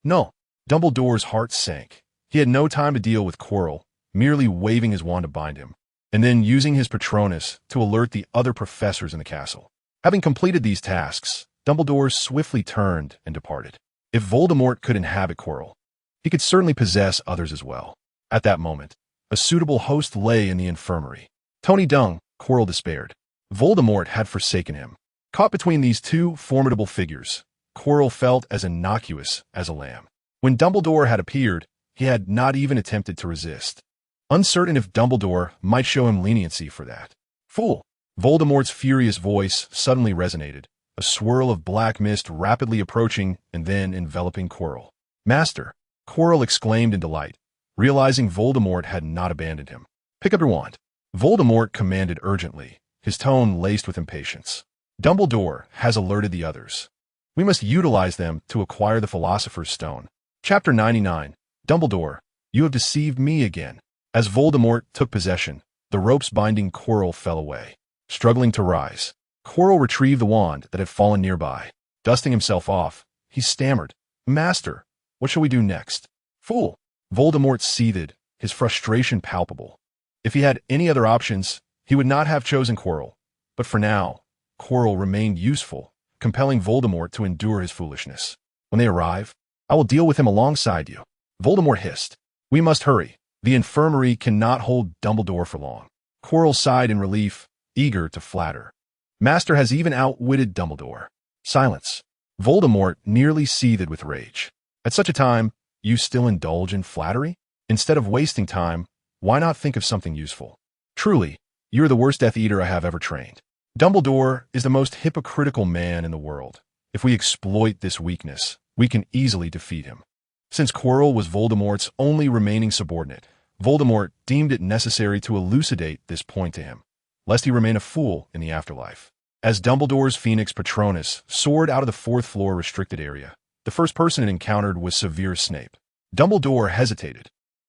A: No. Dumbledore's heart sank. He had no time to deal with Quirrell, merely waving his wand to bind him, and then using his Patronus to alert the other professors in the castle. Having completed these tasks, Dumbledore swiftly turned and departed. If Voldemort could inhabit Quirrell, he could certainly possess others as well. At that moment, a suitable host lay in the infirmary. Tony Dung, Quirrell despaired. Voldemort had forsaken him. Caught between these two formidable figures, Quirrell felt as innocuous as a lamb. When Dumbledore had appeared, he had not even attempted to resist, uncertain if Dumbledore might show him leniency for that. Fool! Voldemort's furious voice suddenly resonated, a swirl of black mist rapidly approaching and then enveloping Quirrell. Master! Quirrell exclaimed in delight, realizing Voldemort had not abandoned him. Pick up your wand. Voldemort commanded urgently, his tone laced with impatience. Dumbledore has alerted the others. We must utilize them to acquire the Philosopher's Stone. Chapter 99. Dumbledore, you have deceived me again. As Voldemort took possession, the ropes binding Quirrell fell away. Struggling to rise, Quirrell retrieved the wand that had fallen nearby. Dusting himself off, he stammered, Master, what shall we do next? Fool! Voldemort seethed, his frustration palpable. If he had any other options, he would not have chosen Quirrell. But for now, Quirrell remained useful, compelling Voldemort to endure his foolishness. When they arrive, I will deal with him alongside you. Voldemort hissed. We must hurry. The infirmary cannot hold Dumbledore for long. Quirrell sighed in relief, eager to flatter. Master has even outwitted Dumbledore. Silence. Voldemort nearly seethed with rage. At such a time, you still indulge in flattery? Instead of wasting time, why not think of something useful? Truly, you're the worst Death Eater I have ever trained. Dumbledore is the most hypocritical man in the world. If we exploit this weakness, we can easily defeat him. Since Quirrell was Voldemort's only remaining subordinate, Voldemort deemed it necessary to elucidate this point to him, lest he remain a fool in the afterlife. As Dumbledore's Phoenix Patronus soared out of the fourth floor restricted area, the first person it encountered was Severus Snape. Dumbledore hesitated.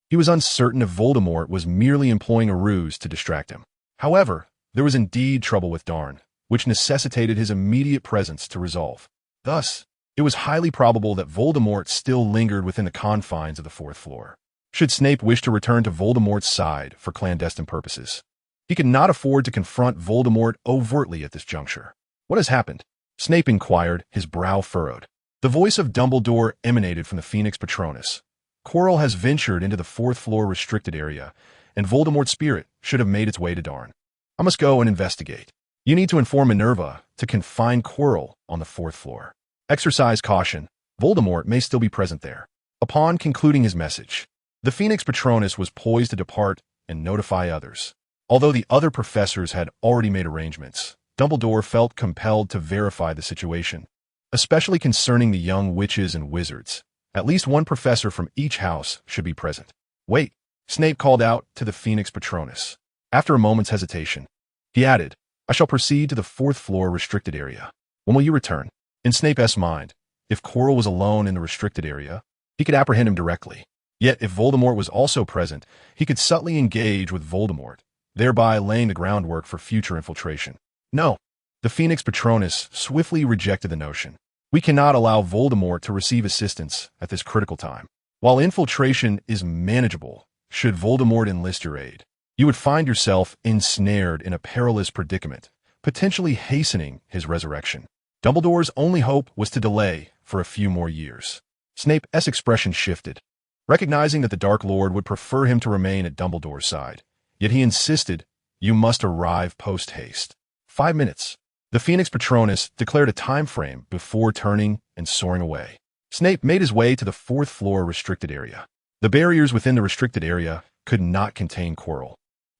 A: He was uncertain if Voldemort was merely employing a ruse to distract him. However, there was indeed trouble with Darn, which necessitated his immediate presence to resolve. Thus, it was highly probable that Voldemort still lingered within the confines of the fourth floor. Should Snape wish to return to Voldemort's side for clandestine purposes, he could not afford to confront Voldemort overtly at this juncture. "What has happened?" Snape inquired, his brow furrowed. The voice of Dumbledore emanated from the Phoenix Patronus. "Quirrell has ventured into the fourth floor restricted area, and Voldemort's spirit should have made its way to Darn. I must go and investigate. You need to inform Minerva to confine Quirrell on the fourth floor. Exercise caution. Voldemort may still be present there." Upon concluding his message, the Phoenix Patronus was poised to depart and notify others. Although the other professors had already made arrangements, Dumbledore felt compelled to verify the situation, especially concerning the young witches and wizards. At least one professor from each house should be present. "Wait," Snape called out to the Phoenix Patronus. After a moment's hesitation, he added, "I shall proceed to the fourth floor restricted area. When will you return?" In Snape's mind, if Quirrell was alone in the restricted area, he could apprehend him directly. Yet if Voldemort was also present, he could subtly engage with Voldemort, thereby laying the groundwork for future infiltration. "No." The Phoenix Patronus swiftly rejected the notion. "We cannot allow Voldemort to receive assistance at this critical time. While infiltration is manageable, should Voldemort enlist your aid, you would find yourself ensnared in a perilous predicament, potentially hastening his resurrection." Dumbledore's only hope was to delay for a few more years. Snape's expression shifted, recognizing that the Dark Lord would prefer him to remain at Dumbledore's side. Yet he insisted, "You must arrive post-haste." 5 minutes. The Phoenix Patronus declared a time frame before turning and soaring away. Snape made his way to the fourth floor restricted area. The barriers within the restricted area could not contain Quirrell,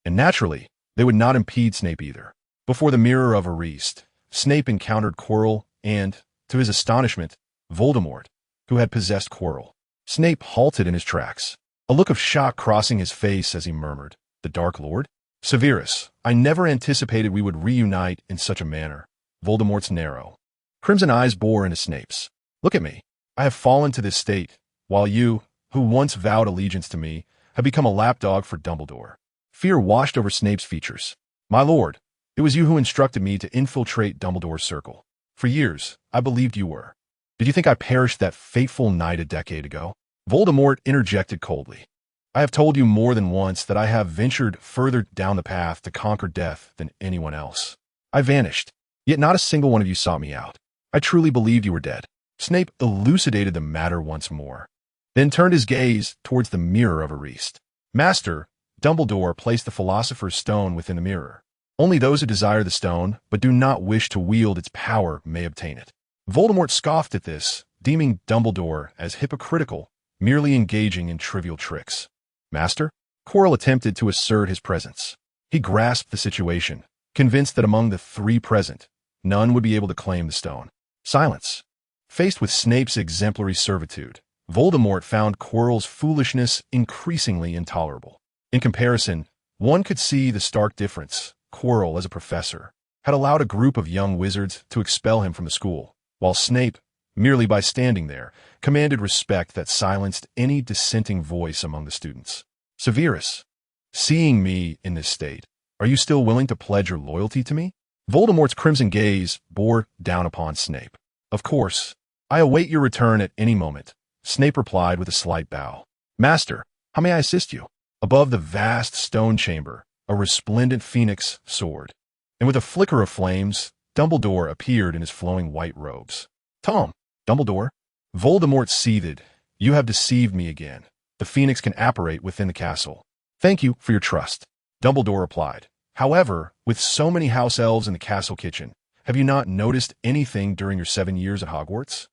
A: and naturally, they would not impede Snape either. Before the Mirror of Ariste, Snape encountered Quirrell and, to his astonishment, Voldemort, who had possessed Quirrell. Snape halted in his tracks, a look of shock crossing his face as he murmured, "The Dark Lord? Severus, I never anticipated we would reunite in such a manner." Voldemort's narrow, crimson eyes bore into Snape's. "Look at me. I have fallen to this state, while you, who once vowed allegiance to me, have become a lapdog for Dumbledore." Fear washed over Snape's features. "My lord, it was you who instructed me to infiltrate Dumbledore's circle. For years, I believed you were. Did you think I perished that fateful night a decade ago?" Voldemort interjected coldly. "I have told you more than once that I have ventured further down the path to conquer death than anyone else. I vanished, yet not a single one of you sought me out. I truly believed you were dead." Snape elucidated the matter once more, then turned his gaze towards the Mirror of Ariste. "Master," Dumbledore placed the Philosopher's Stone within the mirror. "Only those who desire the stone, but do not wish to wield its power, may obtain it." Voldemort scoffed at this, deeming Dumbledore as hypocritical, merely engaging in trivial tricks. "Master?" Quirrell attempted to assert his presence. He grasped the situation, convinced that among the three present, none would be able to claim the stone. Silence. Faced with Snape's exemplary servitude, Voldemort found Quirrell's foolishness increasingly intolerable. In comparison, one could see the stark difference. Quirrell, as a professor, had allowed a group of young wizards to expel him from the school, while Snape, merely by standing there, commanded respect that silenced any dissenting voice among the students. "Severus, seeing me in this state, are you still willing to pledge your loyalty to me?" Voldemort's crimson gaze bore down upon Snape. "Of course, I await your return at any moment," Snape replied with a slight bow. "Master, how may I assist you?" Above the vast stone chamber, a resplendent phoenix soared, and with a flicker of flames, Dumbledore appeared in his flowing white robes. "Tom, Dumbledore." Voldemort seethed. "You have deceived me again. The phoenix can apparate within the castle." "Thank you for your trust," Dumbledore replied. "However, with so many house elves in the castle kitchen, have you not noticed anything during your 7 years at Hogwarts?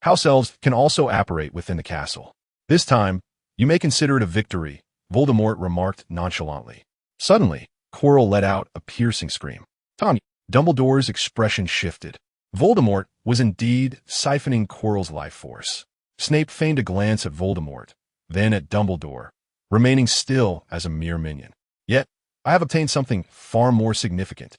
A: House elves can also apparate within the castle. This time, you may consider it a victory," Voldemort remarked nonchalantly. Suddenly, Quirrell let out a piercing scream. "Tom!" Dumbledore's expression shifted. Voldemort was indeed siphoning Quirrell's life force. Snape feigned a glance at Voldemort, then at Dumbledore, remaining still as a mere minion. "Yet, I have obtained something far more significant,"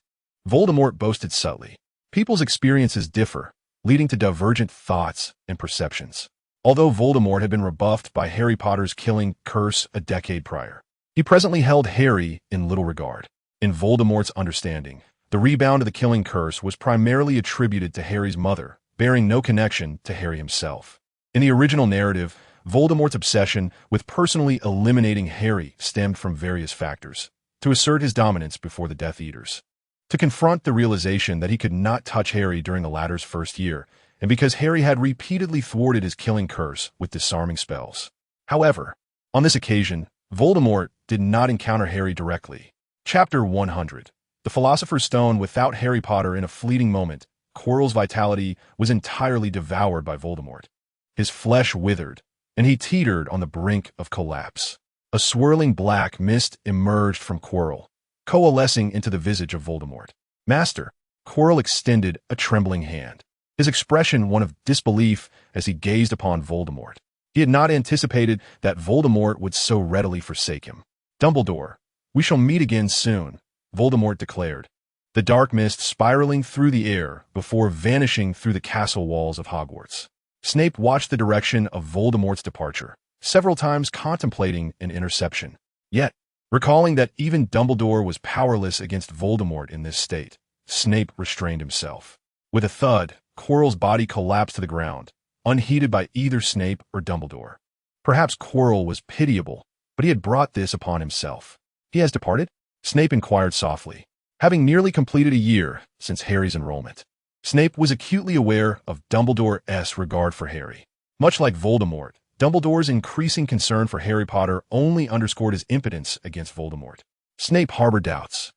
A: Voldemort boasted subtly. People's experiences differ, leading to divergent thoughts and perceptions. Although Voldemort had been rebuffed by Harry Potter's killing curse a decade prior, he presently held Harry in little regard. In Voldemort's understanding, the rebound of the killing curse was primarily attributed to Harry's mother, bearing no connection to Harry himself. In the original narrative, Voldemort's obsession with personally eliminating Harry stemmed from various factors: to assert his dominance before the Death Eaters, to confront the realization that he could not touch Harry during the latter's first year, and because Harry had repeatedly thwarted his killing curse with disarming spells. However, on this occasion, Voldemort did not encounter Harry directly. Chapter 100. The Philosopher's Stone. Without Harry Potter, in a fleeting moment, Quirrell's vitality was entirely devoured by Voldemort. His flesh withered, and he teetered on the brink of collapse. A swirling black mist emerged from Quirrell, coalescing into the visage of Voldemort. "Master," Quirrell extended a trembling hand, his expression one of disbelief as he gazed upon Voldemort. He had not anticipated that Voldemort would so readily forsake him. "Dumbledore, we shall meet again soon," Voldemort declared, the dark mist spiraling through the air before vanishing through the castle walls of Hogwarts. Snape watched the direction of Voldemort's departure, several times contemplating an interception. Yet, recalling that even Dumbledore was powerless against Voldemort in this state, Snape restrained himself. With a thud, Quirrell's body collapsed to the ground, unheeded by either Snape or Dumbledore. Perhaps Quirrell was pitiable, but he had brought this upon himself. "He has departed?" Snape inquired softly, having nearly completed a year since Harry's enrollment. Snape was acutely aware of Dumbledore's regard for Harry. Much like Voldemort, Dumbledore's increasing concern for Harry Potter only underscored his impotence against Voldemort. Snape harbored doubts.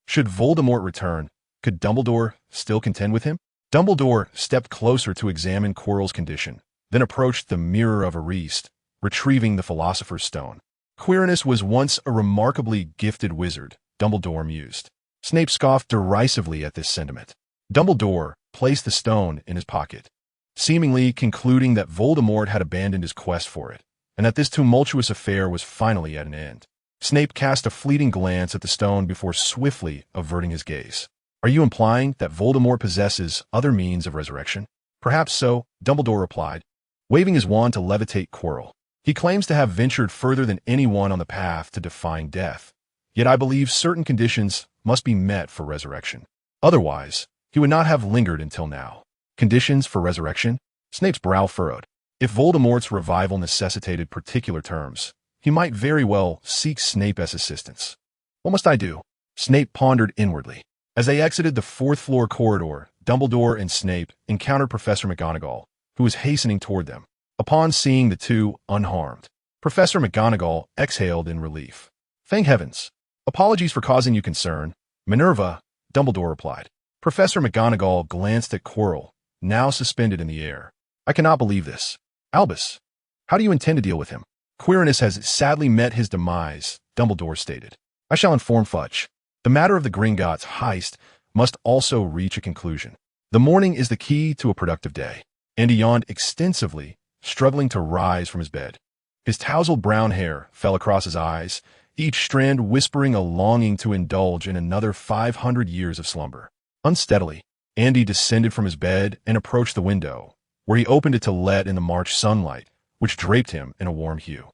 A: Should Voldemort return, could Dumbledore still contend with him? Dumbledore stepped closer to examine Quirrell's condition, then approached the Mirror of Ariste, retrieving the Philosopher's Stone. Quirinus was once a remarkably gifted wizard, Dumbledore mused. Snape scoffed derisively at this sentiment. Dumbledore placed the stone in his pocket, seemingly concluding that Voldemort had abandoned his quest for it, and that this tumultuous affair was finally at an end. Snape cast a fleeting glance at the stone before swiftly averting his gaze. "Are you implying that Voldemort possesses other means of resurrection?" "Perhaps so," Dumbledore replied, waving his wand to levitate Quirrell. "He claims to have ventured further than anyone on the path to defying death. Yet I believe certain conditions must be met for resurrection. Otherwise, he would not have lingered until now." "Conditions for resurrection?" Snape's brow furrowed. If Voldemort's revival necessitated particular terms, he might very well seek Snape's assistance. "What must I do?" Snape pondered inwardly. As they exited the fourth-floor corridor, Dumbledore and Snape encountered Professor McGonagall, who was hastening toward them. Upon seeing the two unharmed, Professor McGonagall exhaled in relief. "Thank heavens. Apologies for causing you concern, Minerva," Dumbledore replied. Professor McGonagall glanced at Quirrell, now suspended in the air. "I cannot believe this. Albus, how do you intend to deal with him?" "Quirinus has sadly met his demise," Dumbledore stated. "I shall inform Fudge. The matter of the Gringotts heist must also reach a conclusion. The morning is the key to a productive day." And he yawned extensively, struggling to rise from his bed. His tousled brown hair fell across his eyes, each strand whispering a longing to indulge in another 500 years of slumber. Unsteadily, Andy descended from his bed and approached the window, where he opened it to let in the March sunlight, which draped him in a warm hue.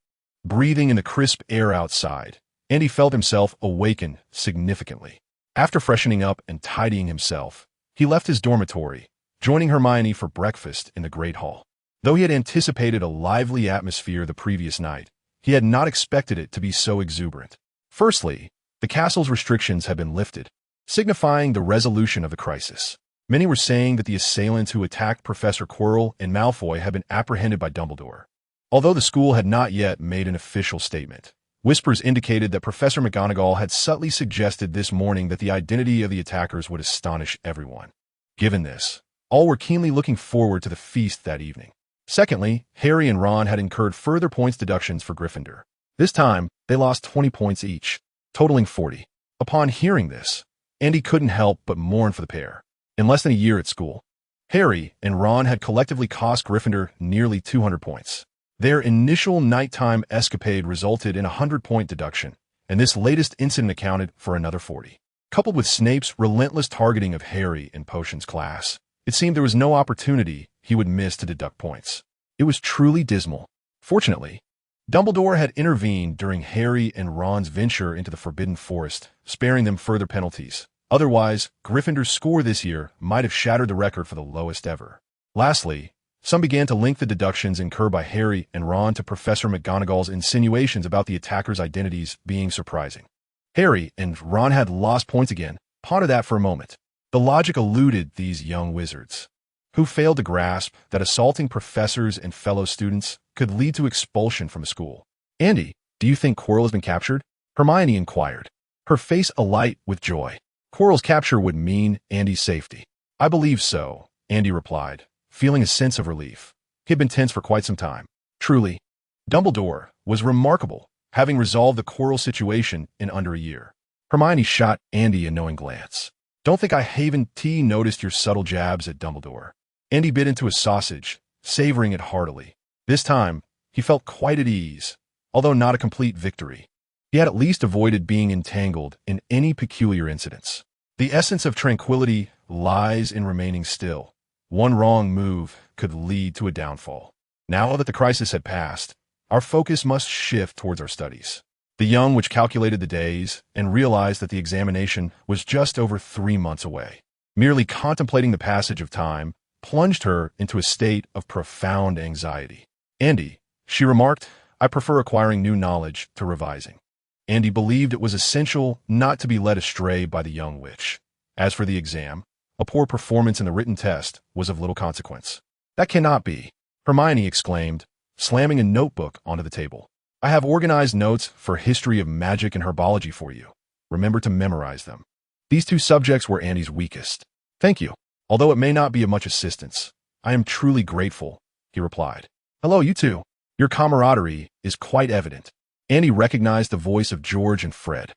A: Breathing in the crisp air outside, Andy felt himself awaken significantly. After freshening up and tidying himself, he left his dormitory, joining Hermione for breakfast in the Great Hall. Though he had anticipated a lively atmosphere the previous night, he had not expected it to be so exuberant. Firstly, the castle's restrictions had been lifted, signifying the resolution of the crisis. Many were saying that the assailants who attacked Professor Quirrell and Malfoy had been apprehended by Dumbledore. Although the school had not yet made an official statement, whispers indicated that Professor McGonagall had subtly suggested this morning that the identity of the attackers would astonish everyone. Given this, all were keenly looking forward to the feast that evening. Secondly, Harry and Ron had incurred further points deductions for Gryffindor. This time, they lost 20 points each, totaling 40. Upon hearing this, Andy couldn't help but mourn for the pair. In less than a year at school, Harry and Ron had collectively cost Gryffindor nearly 200 points. Their initial nighttime escapade resulted in a 100-point deduction, and this latest incident accounted for another 40. Coupled with Snape's relentless targeting of Harry in potions class, it seemed there was no opportunity he would miss to deduct points. It was truly dismal. Fortunately, Dumbledore had intervened during Harry and Ron's venture into the Forbidden Forest, sparing them further penalties. Otherwise, Gryffindor's score this year might have shattered the record for the lowest ever. Lastly, some began to link the deductions incurred by Harry and Ron to Professor McGonagall's insinuations about the attackers' identities being surprising. Harry and Ron had lost points again. Ponder that for a moment. The logic eluded these young wizards, who failed to grasp that assaulting professors and fellow students could lead to expulsion from a school. Andy, do you think Quirrell has been captured? Hermione inquired, her face alight with joy. Quirrell's capture would mean Andy's safety. I believe so, Andy replied, feeling a sense of relief. He had been tense for quite some time. Truly, Dumbledore was remarkable, having resolved the Quirrell situation in under a year. Hermione shot Andy a knowing glance. Don't think I haven't noticed your subtle jabs at Dumbledore. Andy bit into his sausage, savoring it heartily. This time, he felt quite at ease, although not a complete victory. He had at least avoided being entangled in any peculiar incidents. The essence of tranquility lies in remaining still. One wrong move could lead to a downfall. Now that the crisis had passed, our focus must shift towards our studies. The young witch calculated the days and realized that the examination was just over 3 months away. Merely contemplating the passage of time plunged her into a state of profound anxiety. Andy, she remarked, I prefer acquiring new knowledge to revising. Andy believed it was essential not to be led astray by the young witch. As for the exam, a poor performance in the written test was of little consequence. That cannot be, Hermione exclaimed, slamming a notebook onto the table. I have organized notes for history of magic and herbology for you. Remember to memorize them. These 2 subjects were Andy's weakest. Thank you. Although it may not be of much assistance, I am truly grateful, he replied. Hello, you two. Your camaraderie is quite evident. Andy recognized the voice of George and Fred.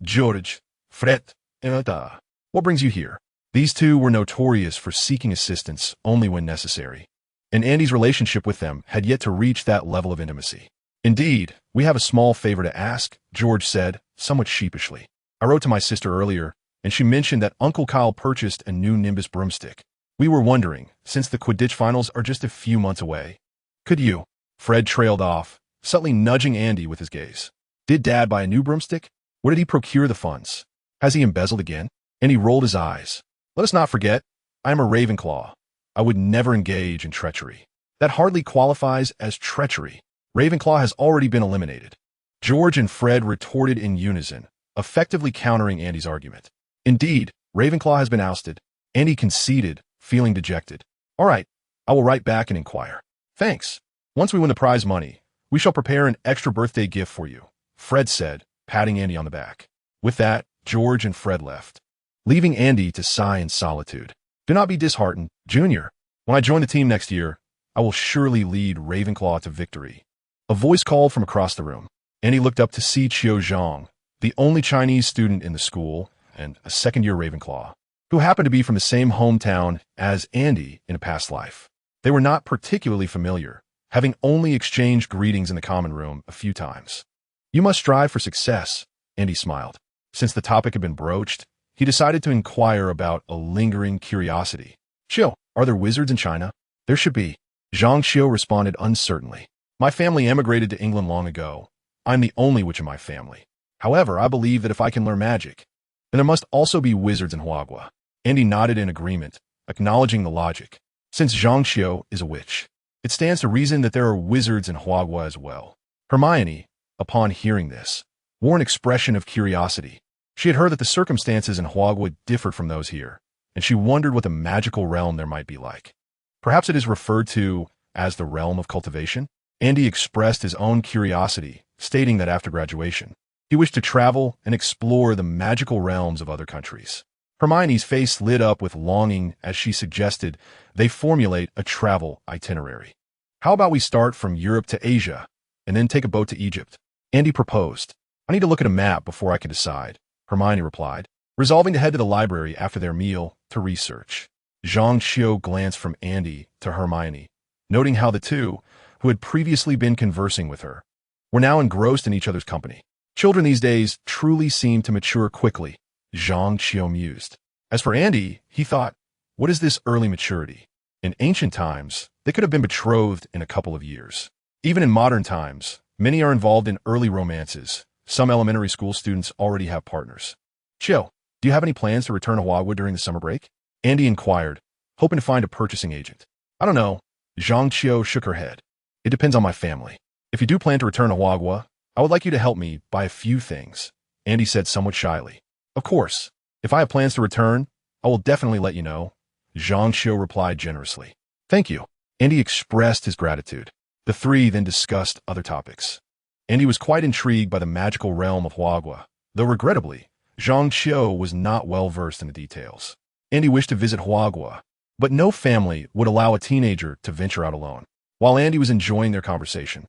A: George, Fred, what brings you here? These 2 were notorious for seeking assistance only when necessary, and Andy's relationship with them had yet to reach that level of intimacy. Indeed, we have a small favor to ask, George said, somewhat sheepishly. I wrote to my sister earlier, and she mentioned that Uncle Kyle purchased a new Nimbus broomstick. We were wondering, since the Quidditch finals are just a few months away, could you? Fred trailed off, subtly nudging Andy with his gaze. Did Dad buy a new broomstick? Where did he procure the funds? Has he embezzled again? And he rolled his eyes. Let us not forget, I am a Ravenclaw. I would never engage in treachery. That hardly qualifies as treachery. Ravenclaw has already been eliminated. George and Fred retorted in unison, effectively countering Andy's argument. Indeed, Ravenclaw has been ousted. Andy conceded, feeling dejected. All right, I will write back and inquire. Thanks. Once we win the prize money, we shall prepare an extra birthday gift for you, Fred said, patting Andy on the back. With that, George and Fred left, leaving Andy to sigh in solitude. Do not be disheartened, Junior. When I join the team next year, I will surely lead Ravenclaw to victory. A voice called from across the room. Andy looked up to see Qiu Zhang, the only Chinese student in the school and a second-year Ravenclaw, who happened to be from the same hometown as Andy in a past life. They were not particularly familiar, having only exchanged greetings in the common room a few times. You must strive for success, Andy smiled. Since the topic had been broached, he decided to inquire about a lingering curiosity. Qiu, are there wizards in China? There should be. Zhang Qiu responded uncertainly. My family emigrated to England long ago. I'm the only witch in my family. However, I believe that if I can learn magic, then there must also be wizards in Huagua. Andy nodded in agreement, acknowledging the logic. Since Zhang Qiu is a witch, it stands to reason that there are wizards in Huagua as well. Hermione, upon hearing this, wore an expression of curiosity. She had heard that the circumstances in Huagua differed from those here, and she wondered what the magical realm there might be like. Perhaps it is referred to as the realm of cultivation? Andy expressed his own curiosity, stating that after graduation, he wished to travel and explore the magical realms of other countries. Hermione's face lit up with longing as she suggested they formulate a travel itinerary. How about we start from Europe to Asia, and then take a boat to Egypt? Andy proposed. I need to look at a map before I can decide, Hermione replied, resolving to head to the library after their meal to research. Zhang Qiu glanced from Andy to Hermione, noting how the two, who had previously been conversing with her, were now engrossed in each other's company. Children these days truly seem to mature quickly, Zhang Qiu mused. As for Andy, he thought, what is this early maturity? In ancient times, they could have been betrothed in a couple of years. Even in modern times, many are involved in early romances. Some elementary school students already have partners. Qiu, do you have any plans to return to Hogwarts during the summer break? Andy inquired, hoping to find a purchasing agent. I don't know. Zhang Qiu shook her head. It depends on my family. If you do plan to return to Hogwarts, I would like you to help me buy a few things, Andy said somewhat shyly. Of course. If I have plans to return, I will definitely let you know, Zhang Qiu replied generously. Thank you. Andy expressed his gratitude. The three then discussed other topics. Andy was quite intrigued by the magical realm of Hogwarts, though regrettably, Zhang Qiu was not well versed in the details. Andy wished to visit Hogwarts, but no family would allow a teenager to venture out alone. While Andy was enjoying their conversation,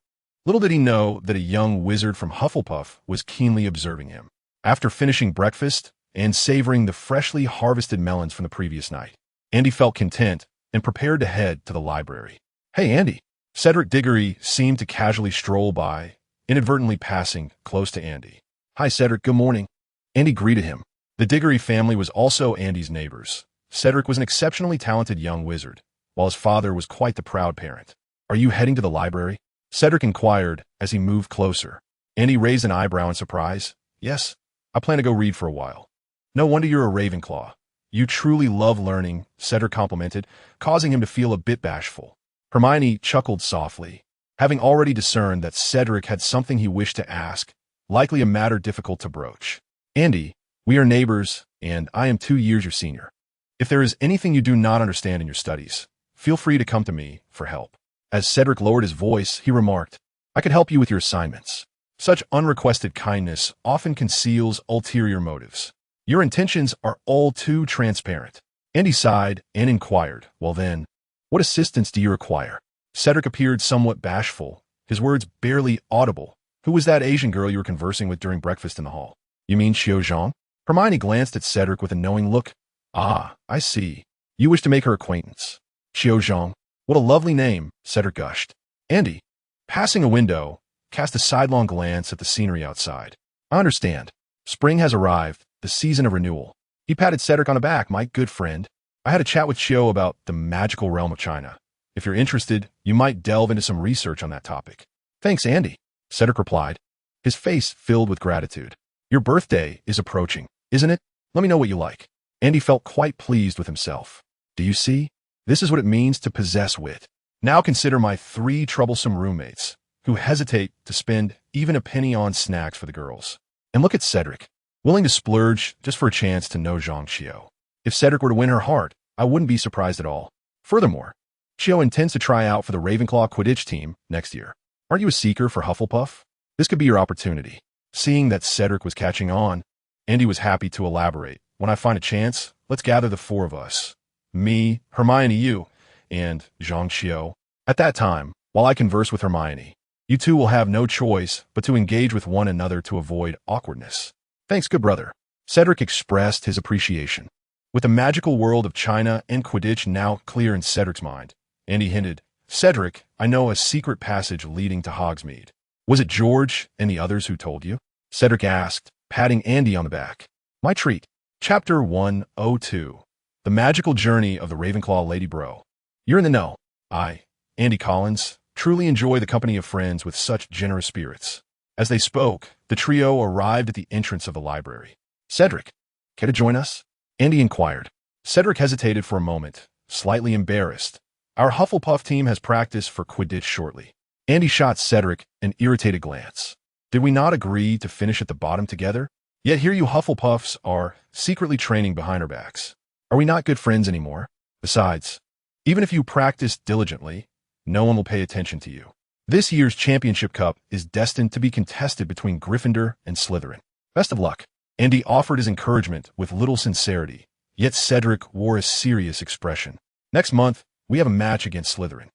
A: little did he know that a young wizard from Hufflepuff was keenly observing him. After finishing breakfast and savoring the freshly harvested melons from the previous night, Andy felt content and prepared to head to the library. Hey, Andy. Cedric Diggory seemed to casually stroll by, inadvertently passing close to Andy. Hi, Cedric. Good morning. Andy greeted him. The Diggory family was also Andy's neighbors. Cedric was an exceptionally talented young wizard, while his father was quite the proud parent. Are you heading to the library? Cedric inquired as he moved closer. Andy raised an eyebrow in surprise. Yes, I plan to go read for a while. No wonder you're a Ravenclaw. You truly love learning, Cedric complimented, causing him to feel a bit bashful. Hermione chuckled softly, having already discerned that Cedric had something he wished to ask, likely a matter difficult to broach. Andy, we are neighbors, and I am 2 years your senior. If there is anything you do not understand in your studies, feel free to come to me for help. As Cedric lowered his voice, he remarked, I could help you with your assignments. Such unrequested kindness often conceals ulterior motives. Your intentions are all too transparent. Andy sighed and inquired, well then, what assistance do you require? Cedric appeared somewhat bashful, his words barely audible. Who was that Asian girl you were conversing with during breakfast in the hall? You mean Xiao Zhang? Hermione glanced at Cedric with a knowing look. Ah, I see. You wish to make her acquaintance. Xiao Zhang. What a lovely name, Cedric gushed. Andy, passing a window, cast a sidelong glance at the scenery outside. I understand. Spring has arrived, the season of renewal. He patted Cedric on the back, my good friend. I had a chat with Xiao about the magical realm of China. If you're interested, you might delve into some research on that topic. Thanks, Andy, Cedric replied, his face filled with gratitude. Your birthday is approaching, isn't it? Let me know what you like. Andy felt quite pleased with himself. Do you see? This is what it means to possess wit. Now consider my 3 troublesome roommates, who hesitate to spend even a penny on snacks for the girls. And look at Cedric, willing to splurge just for a chance to know Zhang Qiu. If Cedric were to win her heart, I wouldn't be surprised at all. Furthermore, Qiu intends to try out for the Ravenclaw Quidditch team next year. Aren't you a seeker for Hufflepuff? This could be your opportunity. Seeing that Cedric was catching on, Andy was happy to elaborate. When I find a chance, let's gather the 4 of us. Me, Hermione, you, and Zhang Qiu. At that time, while I converse with Hermione, you two will have no choice but to engage with one another to avoid awkwardness. Thanks, good brother. Cedric expressed his appreciation. With the magical world of China and Quidditch now clear in Cedric's mind, Andy hinted, Cedric, I know a secret passage leading to Hogsmeade. Was it George and the others who told you? Cedric asked, patting Andy on the back. My treat. Chapter 102. The Magical Journey of the Ravenclaw Lady Bro. You're in the know. I, Andy Collins, truly enjoy the company of friends with such generous spirits. As they spoke, the trio arrived at the entrance of the library. Cedric, care to join us? Andy inquired. Cedric hesitated for a moment, slightly embarrassed. Our Hufflepuff team has practice for Quidditch shortly. Andy shot Cedric an irritated glance. Did we not agree to finish at the bottom together? Yet here you Hufflepuffs are, secretly training behind our backs. Are we not good friends anymore? Besides, even if you practice diligently, no one will pay attention to you. This year's Championship Cup is destined to be contested between Gryffindor and Slytherin. Best of luck. Andy offered his encouragement with little sincerity, yet Cedric wore a serious expression. Next month, we have a match against Slytherin.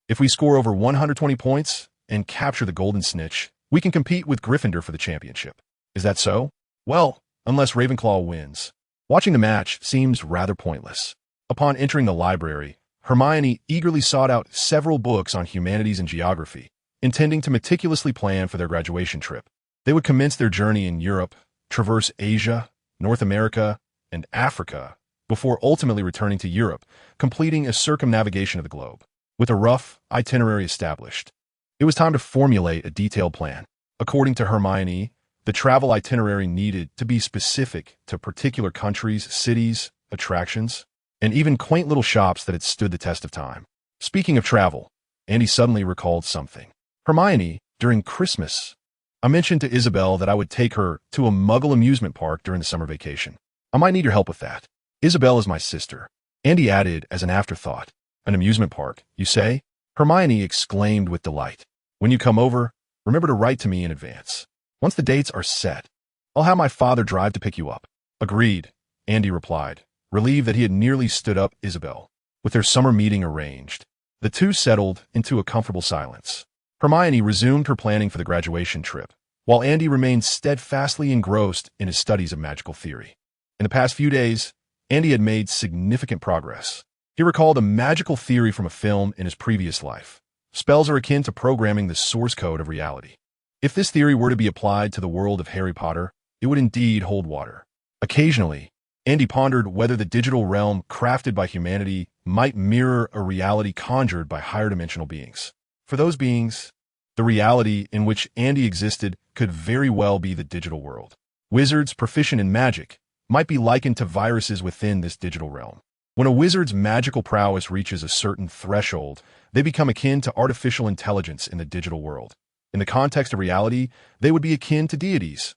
A: If we score over 120 points and capture the Golden Snitch, we can compete with Gryffindor for the championship. Is that so? Well, unless Ravenclaw wins. Watching the match seems rather pointless. Upon entering the library, Hermione eagerly sought out several books on humanities and geography, intending to meticulously plan for their graduation trip. They would commence their journey in Europe, traverse Asia, North America, and Africa, before ultimately returning to Europe, completing a circumnavigation of the globe. With a rough itinerary established, it was time to formulate a detailed plan. According to Hermione, the travel itinerary needed to be specific to particular countries, cities, attractions, and even quaint little shops that had stood the test of time. Speaking of travel, Andy suddenly recalled something. Hermione, during Christmas, I mentioned to Isabel that I would take her to a Muggle amusement park during the summer vacation. I might need your help with that. Isabel is my sister. Andy added as an afterthought. An amusement park, you say? Hermione exclaimed with delight. When you come over, remember to write to me in advance. Once the dates are set, I'll have my father drive to pick you up. Agreed, Andy replied, relieved that he had nearly stood up Isabel. With their summer meeting arranged, the two settled into a comfortable silence. Hermione resumed her planning for the graduation trip, while Andy remained steadfastly engrossed in his studies of magical theory. In the past few days, Andy had made significant progress. He recalled a magical theory from a film in his previous life. Spells are akin to programming the source code of reality. If this theory were to be applied to the world of Harry Potter, it would indeed hold water. Occasionally, Andy pondered whether the digital realm crafted by humanity might mirror a reality conjured by higher dimensional beings. For those beings, the reality in which Andy existed could very well be the digital world. Wizards proficient in magic might be likened to viruses within this digital realm. When a wizard's magical prowess reaches a certain threshold, they become akin to artificial intelligence in the digital world. In the context of reality, they would be akin to deities.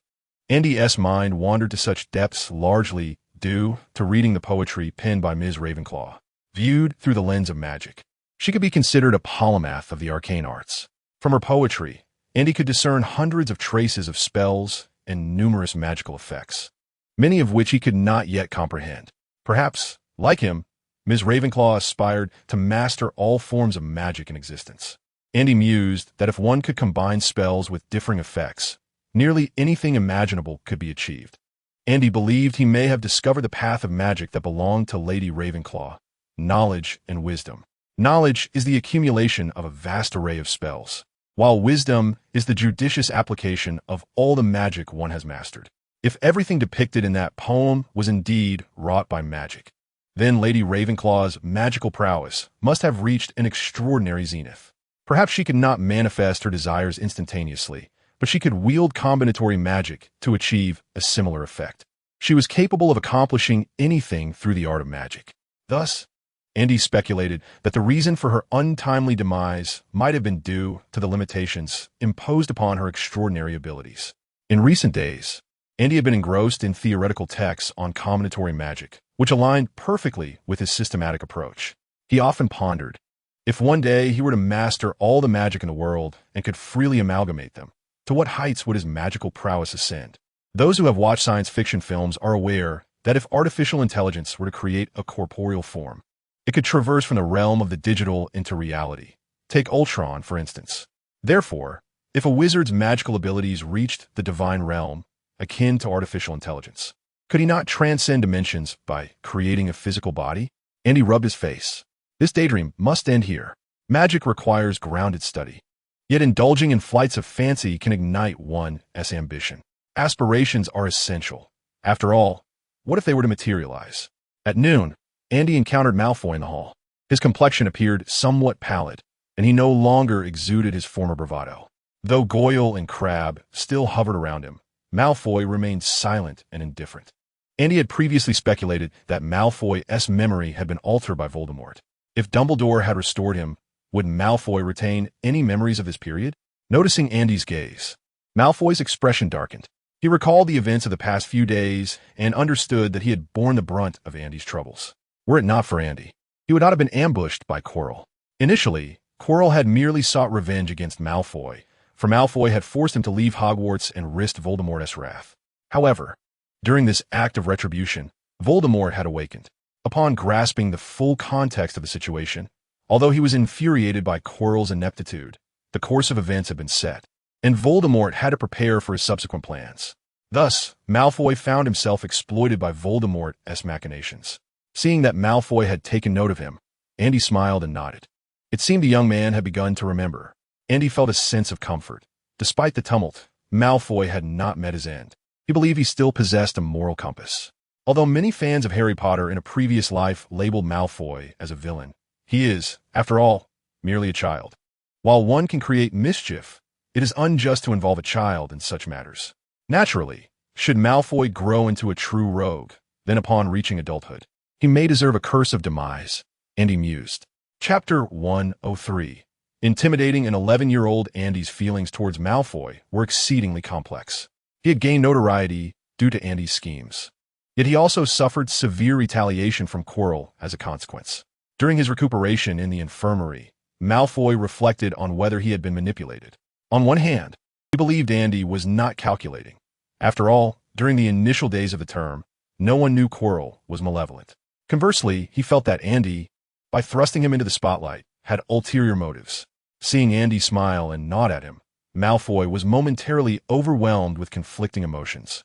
A: Andy's mind wandered to such depths largely due to reading the poetry penned by Ms. Ravenclaw. Viewed through the lens of magic, she could be considered a polymath of the arcane arts. From her poetry, Andy could discern hundreds of traces of spells and numerous magical effects, many of which he could not yet comprehend. Perhaps, like him, Ms. Ravenclaw aspired to master all forms of magic in existence. Andy mused that if one could combine spells with differing effects, nearly anything imaginable could be achieved. Andy believed he may have discovered the path of magic that belonged to Lady Ravenclaw, knowledge and wisdom. Knowledge is the accumulation of a vast array of spells, while wisdom is the judicious application of all the magic one has mastered. If everything depicted in that poem was indeed wrought by magic, then Lady Ravenclaw's magical prowess must have reached an extraordinary zenith. Perhaps she could not manifest her desires instantaneously, but she could wield combinatory magic to achieve a similar effect. She was capable of accomplishing anything through the art of magic. Thus, Andy speculated that the reason for her untimely demise might have been due to the limitations imposed upon her extraordinary abilities. In recent days, Andy had been engrossed in theoretical texts on combinatory magic, which aligned perfectly with his systematic approach. He often pondered, if one day he were to master all the magic in the world and could freely amalgamate them, to what heights would his magical prowess ascend? Those who have watched science fiction films are aware that if artificial intelligence were to create a corporeal form, it could traverse from the realm of the digital into reality. Take Ultron, for instance. Therefore, if a wizard's magical abilities reached the divine realm, akin to artificial intelligence, could he not transcend dimensions by creating a physical body? Andy rubbed his face. This daydream must end here. Magic requires grounded study. Yet indulging in flights of fancy can ignite one's ambition. Aspirations are essential. After all, what if they were to materialize? At noon, Andy encountered Malfoy in the hall. His complexion appeared somewhat pallid, and he no longer exuded his former bravado. Though Goyle and Crabbe still hovered around him, Malfoy remained silent and indifferent. Andy had previously speculated that Malfoy's memory had been altered by Voldemort. If Dumbledore had restored him, would Malfoy retain any memories of this period? Noticing Andy's gaze, Malfoy's expression darkened. He recalled the events of the past few days and understood that he had borne the brunt of Andy's troubles. Were it not for Andy, he would not have been ambushed by Quirrell. Initially, Quirrell had merely sought revenge against Malfoy, for Malfoy had forced him to leave Hogwarts and risked Voldemort's wrath. However, during this act of retribution, Voldemort had awakened. Upon grasping the full context of the situation, although he was infuriated by Quirrell's ineptitude, the course of events had been set, and Voldemort had to prepare for his subsequent plans. Thus, Malfoy found himself exploited by Voldemort's machinations. Seeing that Malfoy had taken note of him, Andy smiled and nodded. It seemed the young man had begun to remember. Andy felt a sense of comfort. Despite the tumult, Malfoy had not met his end. He He believed he still possessed a moral compass. Although many fans of Harry Potter in a previous life labeled Malfoy as a villain, he is, after all, merely a child. While one can create mischief, it is unjust to involve a child in such matters. Naturally, should Malfoy grow into a true rogue, then upon reaching adulthood, he may deserve a curse of demise, Andy mused. Chapter 103. Intimidating an 11-year-old Andy's feelings towards Malfoy were exceedingly complex. He had gained notoriety due to Andy's schemes. Yet he also suffered severe retaliation from Quirrell as a consequence. During his recuperation in the infirmary, Malfoy reflected on whether he had been manipulated. On one hand, he believed Andy was not calculating. After all, during the initial days of the term, no one knew Quirrell was malevolent. Conversely, he felt that Andy, by thrusting him into the spotlight, had ulterior motives. Seeing Andy smile and nod at him, Malfoy was momentarily overwhelmed with conflicting emotions.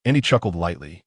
A: Andy chuckled lightly,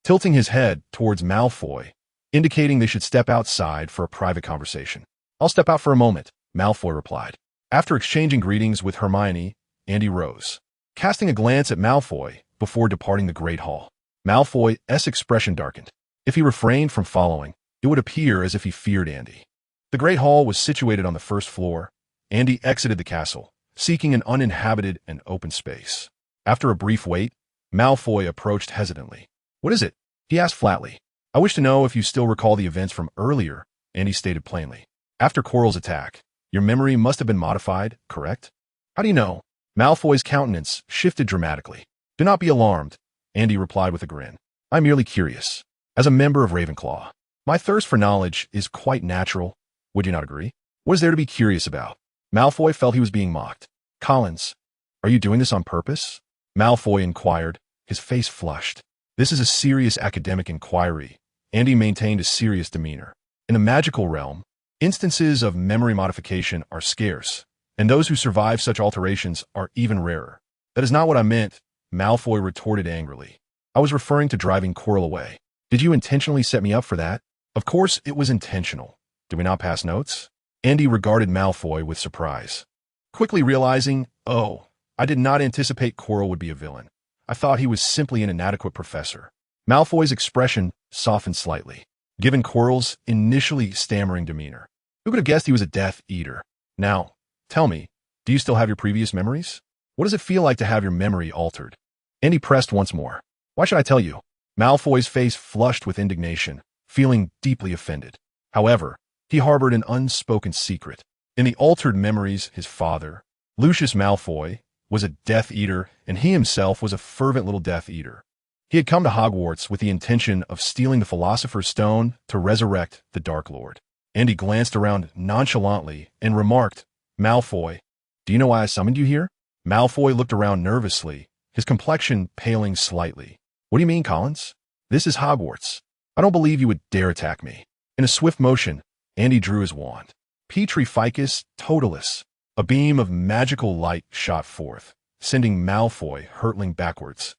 A: tilting his head towards Malfoy, indicating they should step outside for a private conversation. "I'll step out for a moment," Malfoy replied. After exchanging greetings with Hermione, Andy rose, casting a glance at Malfoy before departing the Great Hall. Malfoy's expression darkened. If he refrained from following, it would appear as if he feared Andy. The Great Hall was situated on the first floor. Andy exited the castle, seeking an uninhabited and open space. After a brief wait, Malfoy approached hesitantly. "What is it?" he asked flatly. "I wish to know if you still recall the events from earlier," Andy stated plainly. "After Quirrell's attack, your memory must have been modified, correct?" "How do you know?" Malfoy's countenance shifted dramatically. "Do not be alarmed," Andy replied with a grin. "I'm merely curious. As a member of Ravenclaw, my thirst for knowledge is quite natural. Would you not agree? What is there to be curious about?" Malfoy felt he was being mocked. "Collins, are you doing this on purpose?" Malfoy inquired, his face flushed. "This is a serious academic inquiry." Andy maintained a serious demeanor. In the magical realm, instances of memory modification are scarce, and those who survive such alterations are even rarer. "That is not what I meant," Malfoy retorted angrily. "I was referring to driving Quirrell away. Did you intentionally set me up for that?" "Of course it was intentional. Did we not pass notes?" Andy regarded Malfoy with surprise, quickly realizing, I did not anticipate Quirrell would be a villain. I thought he was simply an inadequate professor." Malfoy's expression softened slightly, given Quirrell's initially stammering demeanor. Who could have guessed he was a Death Eater? "Now, tell me, do you still have your previous memories? What does it feel like to have your memory altered?" Andy pressed once more. "Why should I tell you?" Malfoy's face flushed with indignation, feeling deeply offended. However, he harbored an unspoken secret. In the altered memories, his father, Lucius Malfoy, was a Death Eater, and he himself was a fervent little Death Eater. He had come to Hogwarts with the intention of stealing the Philosopher's Stone to resurrect the Dark Lord. Andy glanced around nonchalantly and remarked, "Malfoy, do you know why I summoned you here?" Malfoy looked around nervously, his complexion paling slightly. "What do you mean, Collins? This is Hogwarts. I don't believe you would dare attack me." In a swift motion, Andy drew his wand. Petrificus Totalis. A beam of magical light shot forth, sending Malfoy hurtling backwards.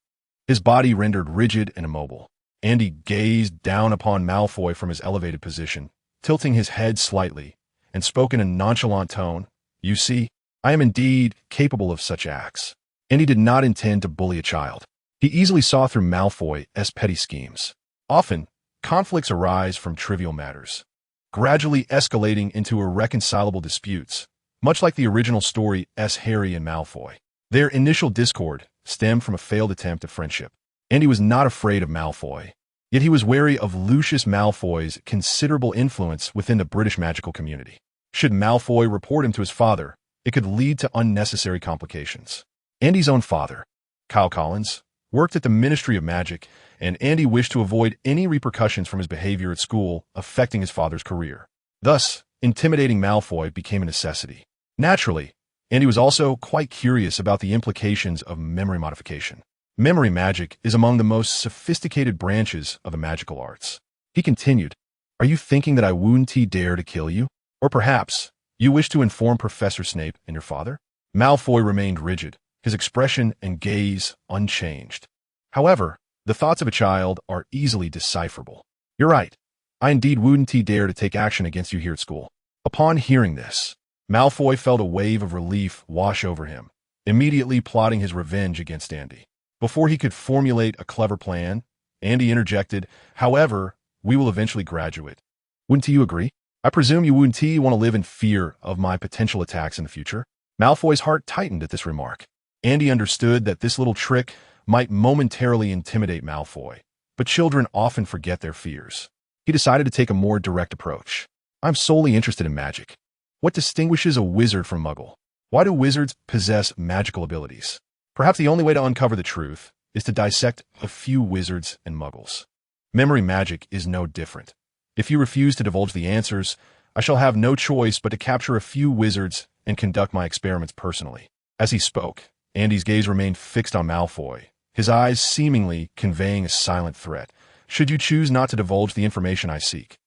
A: His body rendered rigid and immobile. Andy gazed down upon Malfoy from his elevated position, tilting his head slightly, and spoke in a nonchalant tone. "You see, I am indeed capable of such acts." Andy did not intend to bully a child. He easily saw through Malfoy's petty schemes. Often, conflicts arise from trivial matters, gradually escalating into irreconcilable disputes, much like the original story's Harry and Malfoy. Their initial discord stemmed from a failed attempt at friendship. Andy was not afraid of Malfoy, yet he was wary of Lucius Malfoy's considerable influence within the British magical community. Should Malfoy report him to his father, it could lead to unnecessary complications. Andy's own father, Kyle Collins, worked at the Ministry of Magic, and Andy wished to avoid any repercussions from his behavior at school affecting his father's career. Thus, intimidating Malfoy became a necessity. Naturally, Andy was also quite curious about the implications of memory modification. Memory magic is among the most sophisticated branches of the magical arts. He continued, "Are you thinking that I wouldn't dare to kill you? Or perhaps you wish to inform Professor Snape and your father?" Malfoy remained rigid, his expression and gaze unchanged. However, the thoughts of a child are easily decipherable. "You're right. I indeed wouldn't dare to take action against you here at school." Upon hearing this, Malfoy felt a wave of relief wash over him, immediately plotting his revenge against Andy. Before he could formulate a clever plan, Andy interjected, "However, we will eventually graduate. Wouldn't you agree? I presume you wouldn't want to live in fear of my potential attacks in the future?" Malfoy's heart tightened at this remark. Andy understood that this little trick might momentarily intimidate Malfoy, but children often forget their fears. He decided to take a more direct approach. "I'm solely interested in magic. What distinguishes a wizard from Muggle? Why do wizards possess magical abilities? Perhaps the only way to uncover the truth is to dissect a few wizards and Muggles. Memory magic is no different. If you refuse to divulge the answers, I shall have no choice but to capture a few wizards and conduct my experiments personally." As he spoke, Andy's gaze remained fixed on Malfoy, his eyes seemingly conveying a silent threat. "Should you choose not to divulge the information I seek,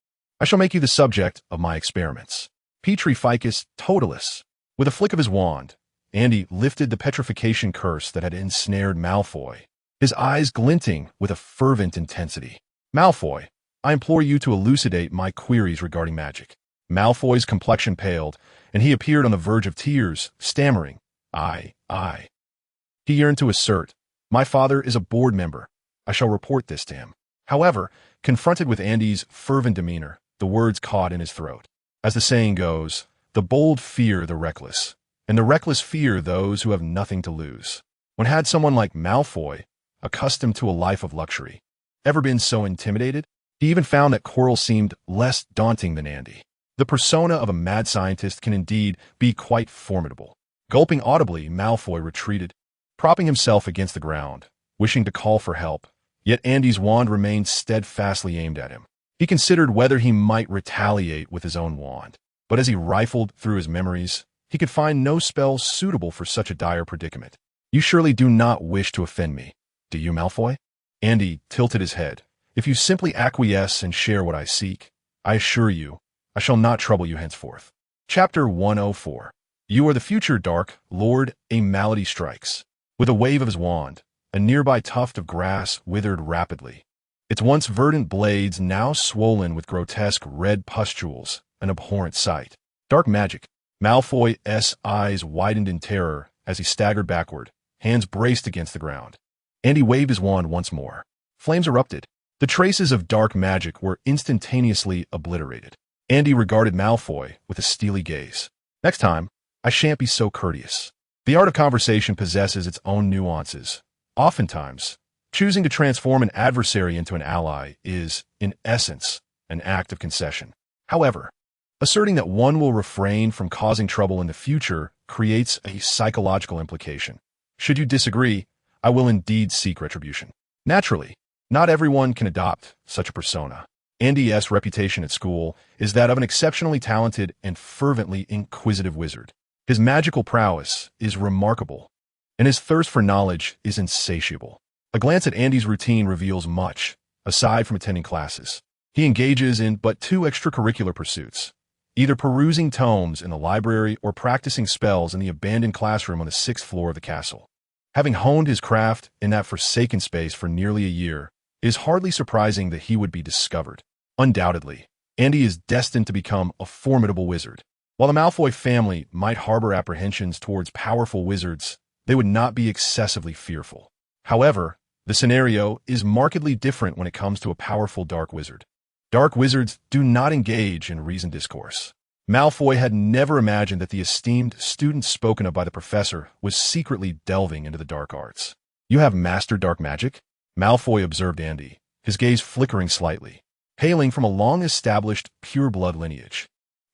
A: I shall make you the subject of my experiments. Petri ficus totalis." With a flick of his wand, Andy lifted the petrification curse that had ensnared Malfoy, his eyes glinting with a fervent intensity. "Malfoy, I implore you to elucidate my queries regarding magic." Malfoy's complexion paled, and he appeared on the verge of tears, stammering, I. He yearned to assert, "My father is a board member. I shall report this to him." However, confronted with Andy's fervent demeanor, the words caught in his throat. As the saying goes, the bold fear the reckless, and the reckless fear those who have nothing to lose. When had someone like Malfoy, accustomed to a life of luxury, ever been so intimidated? He even found that Quirrell seemed less daunting than Andy. The persona of a mad scientist can indeed be quite formidable. Gulping audibly, Malfoy retreated, propping himself against the ground, wishing to call for help, yet Andy's wand remained steadfastly aimed at him. He considered whether he might retaliate with his own wand, but as he rifled through his memories, he could find no spell suitable for such a dire predicament. "You surely do not wish to offend me, do you, Malfoy?" Andy tilted his head. "If you simply acquiesce and share what I seek, I assure you, I shall not trouble you henceforth." Chapter 104. You are the future, Dark Lord. A malady strikes. With a wave of his wand, a nearby tuft of grass withered rapidly, its once verdant blades now swollen with grotesque red pustules, an abhorrent sight. Dark magic. Malfoy's eyes widened in terror as he staggered backward, hands braced against the ground. Andy waved his wand once more. Flames erupted. The traces of dark magic were instantaneously obliterated. Andy regarded Malfoy with a steely gaze. "Next time, I shan't be so courteous." The art of conversation possesses its own nuances. Oftentimes, choosing to transform an adversary into an ally is, in essence, an act of concession. However, asserting that one will refrain from causing trouble in the future creates a psychological implication. Should you disagree, I will indeed seek retribution. Naturally, not everyone can adopt such a persona. Andy's reputation at school is that of an exceptionally talented and fervently inquisitive wizard. His magical prowess is remarkable, and his thirst for knowledge is insatiable. A glance at Andy's routine reveals much, aside from attending classes. He engages in but two extracurricular pursuits, either perusing tomes in the library or practicing spells in the abandoned classroom on the 6th floor of the castle. Having honed his craft in that forsaken space for nearly a year, it is hardly surprising that he would be discovered. Undoubtedly, Andy is destined to become a formidable wizard. While the Malfoy family might harbor apprehensions towards powerful wizards, they would not be excessively fearful. However, the scenario is markedly different when it comes to a powerful dark wizard. Dark wizards do not engage in reasoned discourse. Malfoy had never imagined that the esteemed student spoken of by the professor was secretly delving into the dark arts. "You have mastered dark magic?" Malfoy observed Andy, his gaze flickering slightly, hailing from a long-established pure-blood lineage.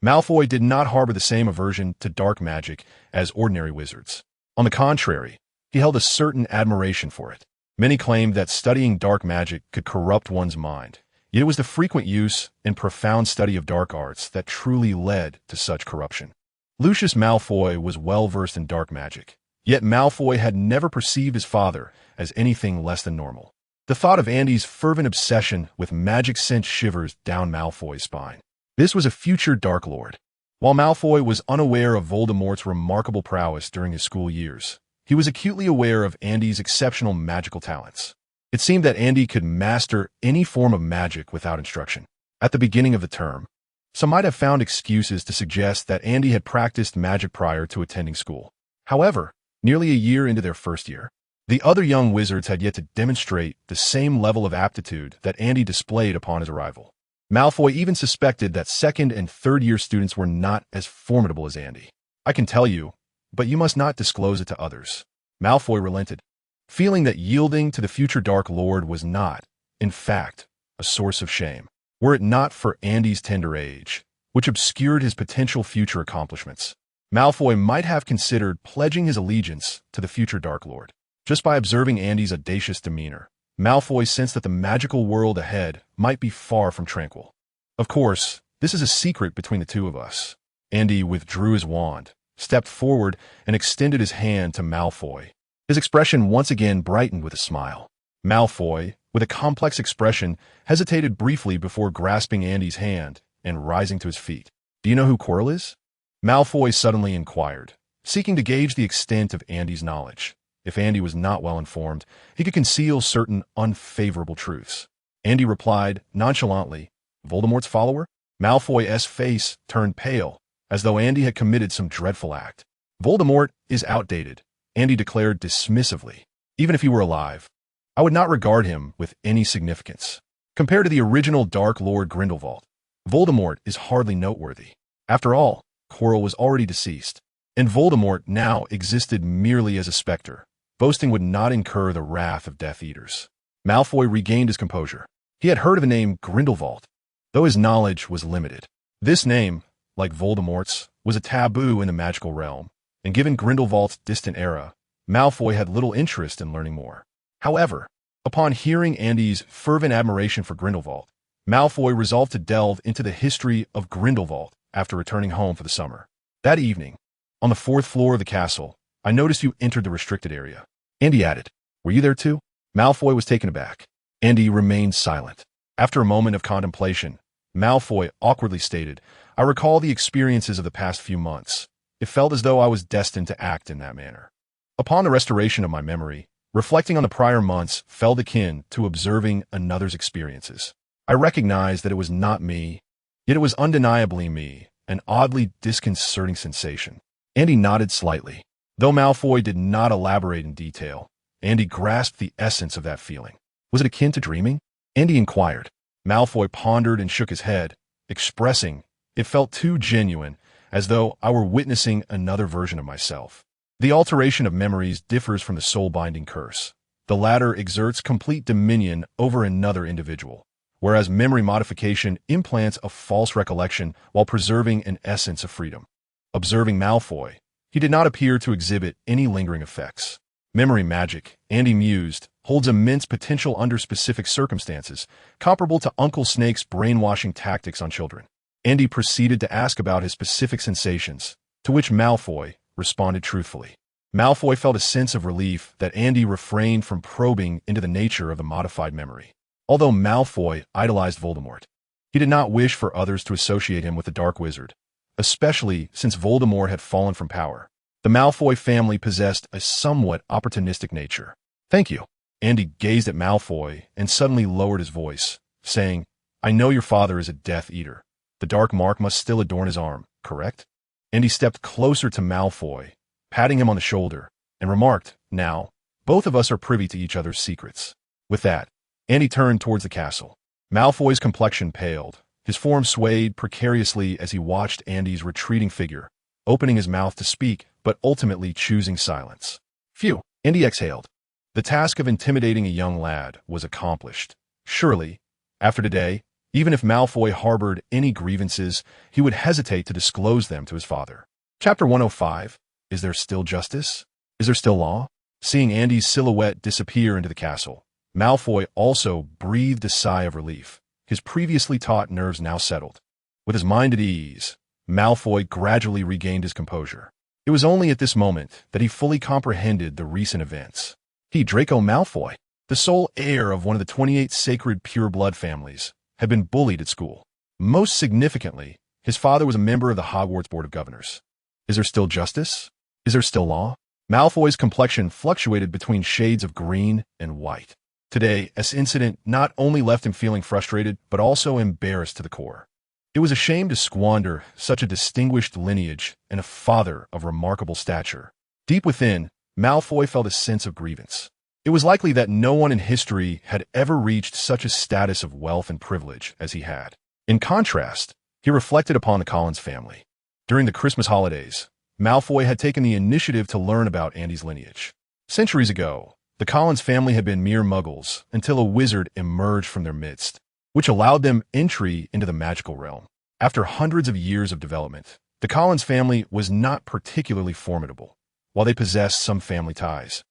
A: Malfoy did not harbor the same aversion to dark magic as ordinary wizards. On the contrary, he held a certain admiration for it. Many claimed that studying dark magic could corrupt one's mind, yet it was the frequent use and profound study of dark arts that truly led to such corruption. Lucius Malfoy was well-versed in dark magic, yet Malfoy had never perceived his father as anything less than normal. The thought of Andy's fervent obsession with magic sent shivers down Malfoy's spine. This was a future Dark Lord. While Malfoy was unaware of Voldemort's remarkable prowess during his school years, he was acutely aware of Andy's exceptional magical talents. It seemed that Andy could master any form of magic without instruction. At the beginning of the term, some might have found excuses to suggest that Andy had practiced magic prior to attending school. However, nearly a year into their first year, The other young wizards had yet to demonstrate the same level of aptitude that Andy displayed upon his arrival. Malfoy even suspected that second and third-year students were not as formidable as Andy. "I can tell you, but you must not disclose it to others." Malfoy relented, feeling that yielding to the future Dark Lord was not, in fact, a source of shame, were it not for Andy's tender age, which obscured his potential future accomplishments. Malfoy might have considered pledging his allegiance to the future Dark Lord. Just by observing Andy's audacious demeanor, Malfoy sensed that the magical world ahead might be far from tranquil. "Of course, this is a secret between the two of us." Andy withdrew his wand, stepped forward, and extended his hand to Malfoy. His expression once again brightened with a smile. Malfoy, with a complex expression, hesitated briefly before grasping Andy's hand and rising to his feet. "Do you know who Quirrell is?" Malfoy suddenly inquired, seeking to gauge the extent of Andy's knowledge. If Andy was not well informed, he could conceal certain unfavorable truths. Andy replied nonchalantly, "Voldemort's follower?" Malfoy's face turned pale, as though Andy had committed some dreadful act. "Voldemort is outdated," Andy declared dismissively. "Even if he were alive, I would not regard him with any significance. Compared to the original Dark Lord Grindelwald, Voldemort is hardly noteworthy. After all, Quirrell was already deceased, and Voldemort now existed merely as a specter. Boasting would not incur the wrath of Death Eaters." Malfoy regained his composure. He had heard of the name Grindelwald, though his knowledge was limited. This name, like Voldemort's, was a taboo in the magical realm, and given Grindelwald's distant era, Malfoy had little interest in learning more. However, upon hearing Andy's fervent admiration for Grindelwald, Malfoy resolved to delve into the history of Grindelwald after returning home for the summer. "That evening, on the 4th floor of the castle, I noticed you entered the restricted area," Andy added. "Were you there too?" Malfoy was taken aback. Andy remained silent. After a moment of contemplation, Malfoy awkwardly stated, "I recall the experiences of the past few months. It felt as though I was destined to act in that manner. Upon the restoration of my memory, reflecting on the prior months felt akin to observing another's experiences. I recognized that it was not me, yet it was undeniably me, an oddly disconcerting sensation." Andy nodded slightly. Though Malfoy did not elaborate in detail, Andy grasped the essence of that feeling. "Was it akin to dreaming?" Andy inquired. Malfoy pondered and shook his head, expressing, "It felt too genuine, as though I were witnessing another version of myself. The alteration of memories differs from the soul-binding curse. The latter exerts complete dominion over another individual, whereas memory modification implants a false recollection while preserving an essence of freedom." Observing Malfoy, he did not appear to exhibit any lingering effects. "Memory magic," Andy mused, "holds immense potential under specific circumstances, comparable to Uncle Snake's brainwashing tactics on children." Andy proceeded to ask about his specific sensations, to which Malfoy responded truthfully. Malfoy felt a sense of relief that Andy refrained from probing into the nature of the modified memory. Although Malfoy idolized Voldemort, he did not wish for others to associate him with the Dark Wizard, especially since Voldemort had fallen from power. The Malfoy family possessed a somewhat opportunistic nature. "Thank you." Andy gazed at Malfoy and suddenly lowered his voice, saying, "I know your father is a Death Eater. The dark mark must still adorn his arm, correct?" Andy stepped closer to Malfoy, patting him on the shoulder, and remarked, "Now, both of us are privy to each other's secrets." With that, Andy turned towards the castle. Malfoy's complexion paled. His form swayed precariously as he watched Andy's retreating figure, opening his mouth to speak, but ultimately choosing silence. "Phew," Andy exhaled. The task of intimidating a young lad was accomplished. Surely, after today, even if Malfoy harbored any grievances, he would hesitate to disclose them to his father. Chapter 105, Is There Still Justice? Is There Still Law? Seeing Andy's silhouette disappear into the castle, Malfoy also breathed a sigh of relief. His previously taut nerves now settled. With his mind at ease, Malfoy gradually regained his composure. It was only at this moment that he fully comprehended the recent events. He, Draco Malfoy, the sole heir of one of the 28 sacred pure-blood families, had been bullied at school. Most significantly, his father was a member of the Hogwarts Board of Governors. Is there still justice? Is there still law? Malfoy's complexion fluctuated between shades of green and white. Today, this incident not only left him feeling frustrated, but also embarrassed to the core. It was a shame to squander such a distinguished lineage and a father of remarkable stature. Deep within, Malfoy felt a sense of grievance. It was likely that no one in history had ever reached such a status of wealth and privilege as he had. In contrast, he reflected upon the Collins family. During the Christmas holidays, Malfoy had taken the initiative to learn about Andy's lineage. Centuries ago, the Collins family had been mere muggles until a wizard emerged from their midst, which allowed them entry into the magical realm. After hundreds of years of development, the Collins family was not particularly formidable. While they possessed some family ties,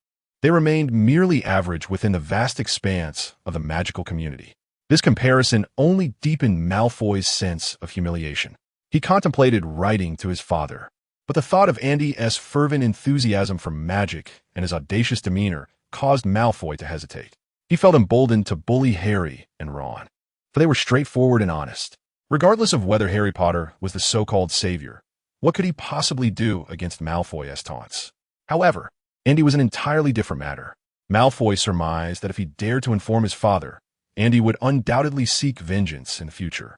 A: they remained merely average within the vast expanse of the magical community. This comparison only deepened Malfoy's sense of humiliation. He contemplated writing to his father, but the thought of Andy's fervent enthusiasm for magic and his audacious demeanor caused Malfoy to hesitate. He felt emboldened to bully Harry and Ron, for they were straightforward and honest. Regardless of whether Harry Potter was the so-called savior, what could he possibly do against Malfoy's taunts? However, Andy was an entirely different matter. Malfoy surmised that if he dared to inform his father, Andy would undoubtedly seek vengeance in the future.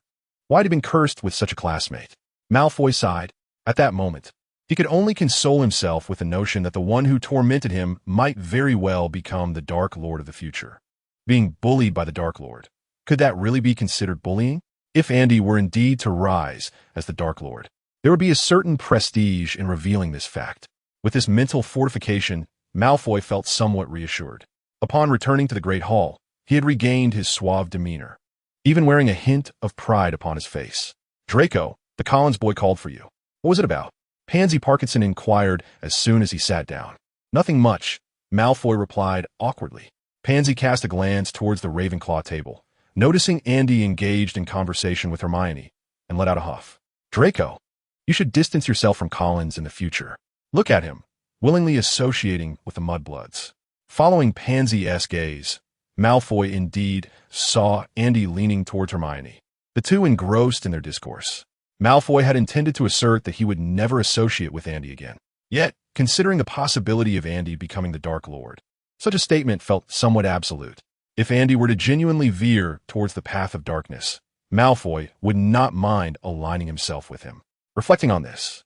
A: Why had he been cursed with such a classmate? Malfoy sighed. At that moment, he could only console himself with the notion that the one who tormented him might very well become the Dark Lord of the future. Being bullied by the Dark Lord, could that really be considered bullying? If Andy were indeed to rise as the Dark Lord, there would be a certain prestige in revealing this fact. With this mental fortification, Malfoy felt somewhat reassured. Upon returning to the Great Hall, he had regained his suave demeanor, even wearing a hint of pride upon his face. "Draco, the Collins boy called for you. What was it about?" Pansy Parkinson inquired as soon as he sat down. "Nothing much," Malfoy replied awkwardly. Pansy cast a glance towards the Ravenclaw table, noticing Andy engaged in conversation with Hermione, and let out a huff. "Draco, you should distance yourself from Collins in the future. Look at him, willingly associating with the Mudbloods." Following Pansy's gaze, Malfoy indeed saw Andy leaning towards Hermione, the two engrossed in their discourse. Malfoy had intended to assert that he would never associate with Andy again. Yet, considering the possibility of Andy becoming the Dark Lord, such a statement felt somewhat absolute. If Andy were to genuinely veer towards the path of darkness, Malfoy would not mind aligning himself with him. Reflecting on this,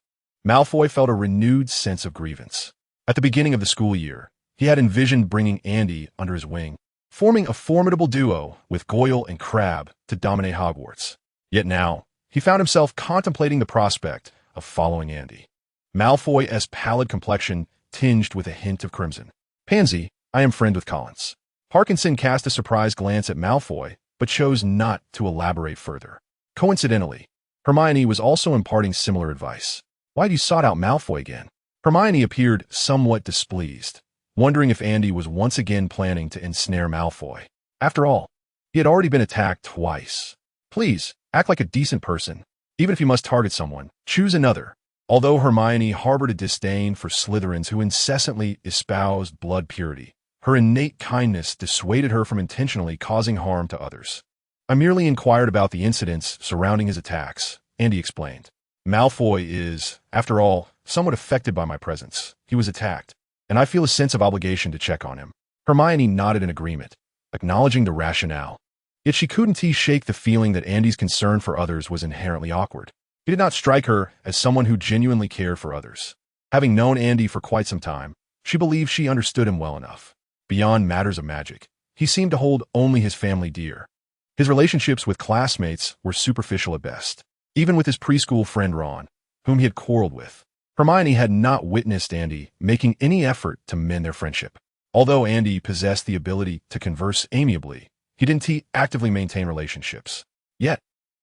A: Malfoy felt a renewed sense of grievance. At the beginning of the school year, he had envisioned bringing Andy under his wing, forming a formidable duo with Goyle and Crabbe to dominate Hogwarts. Yet now, he found himself contemplating the prospect of following Andy. Malfoy's pallid complexion tinged with a hint of crimson. "Pansy, I am friend with Collins." Parkinson cast a surprised glance at Malfoy, but chose not to elaborate further. Coincidentally, Hermione was also imparting similar advice. "Why had you sought out Malfoy again?" Hermione appeared somewhat displeased, wondering if Andy was once again planning to ensnare Malfoy. After all, he had already been attacked twice. "Please, act like a decent person. Even if you must target someone, choose another." Although Hermione harbored a disdain for Slytherins who incessantly espoused blood purity, her innate kindness dissuaded her from intentionally causing harm to others. "I merely inquired about the incidents surrounding his attacks," Andy explained. "Malfoy is, after all, somewhat affected by my presence. He was attacked, and I feel a sense of obligation to check on him." Hermione nodded in agreement, acknowledging the rationale. Yet she couldn't shake the feeling that Andy's concern for others was inherently awkward. He did not strike her as someone who genuinely cared for others. Having known Andy for quite some time, she believed she understood him well enough. Beyond matters of magic, he seemed to hold only his family dear. His relationships with classmates were superficial at best. Even with his preschool friend Ron, whom he had quarreled with, Hermione had not witnessed Andy making any effort to mend their friendship. Although Andy possessed the ability to converse amiably, he didn't actively maintain relationships. Yet,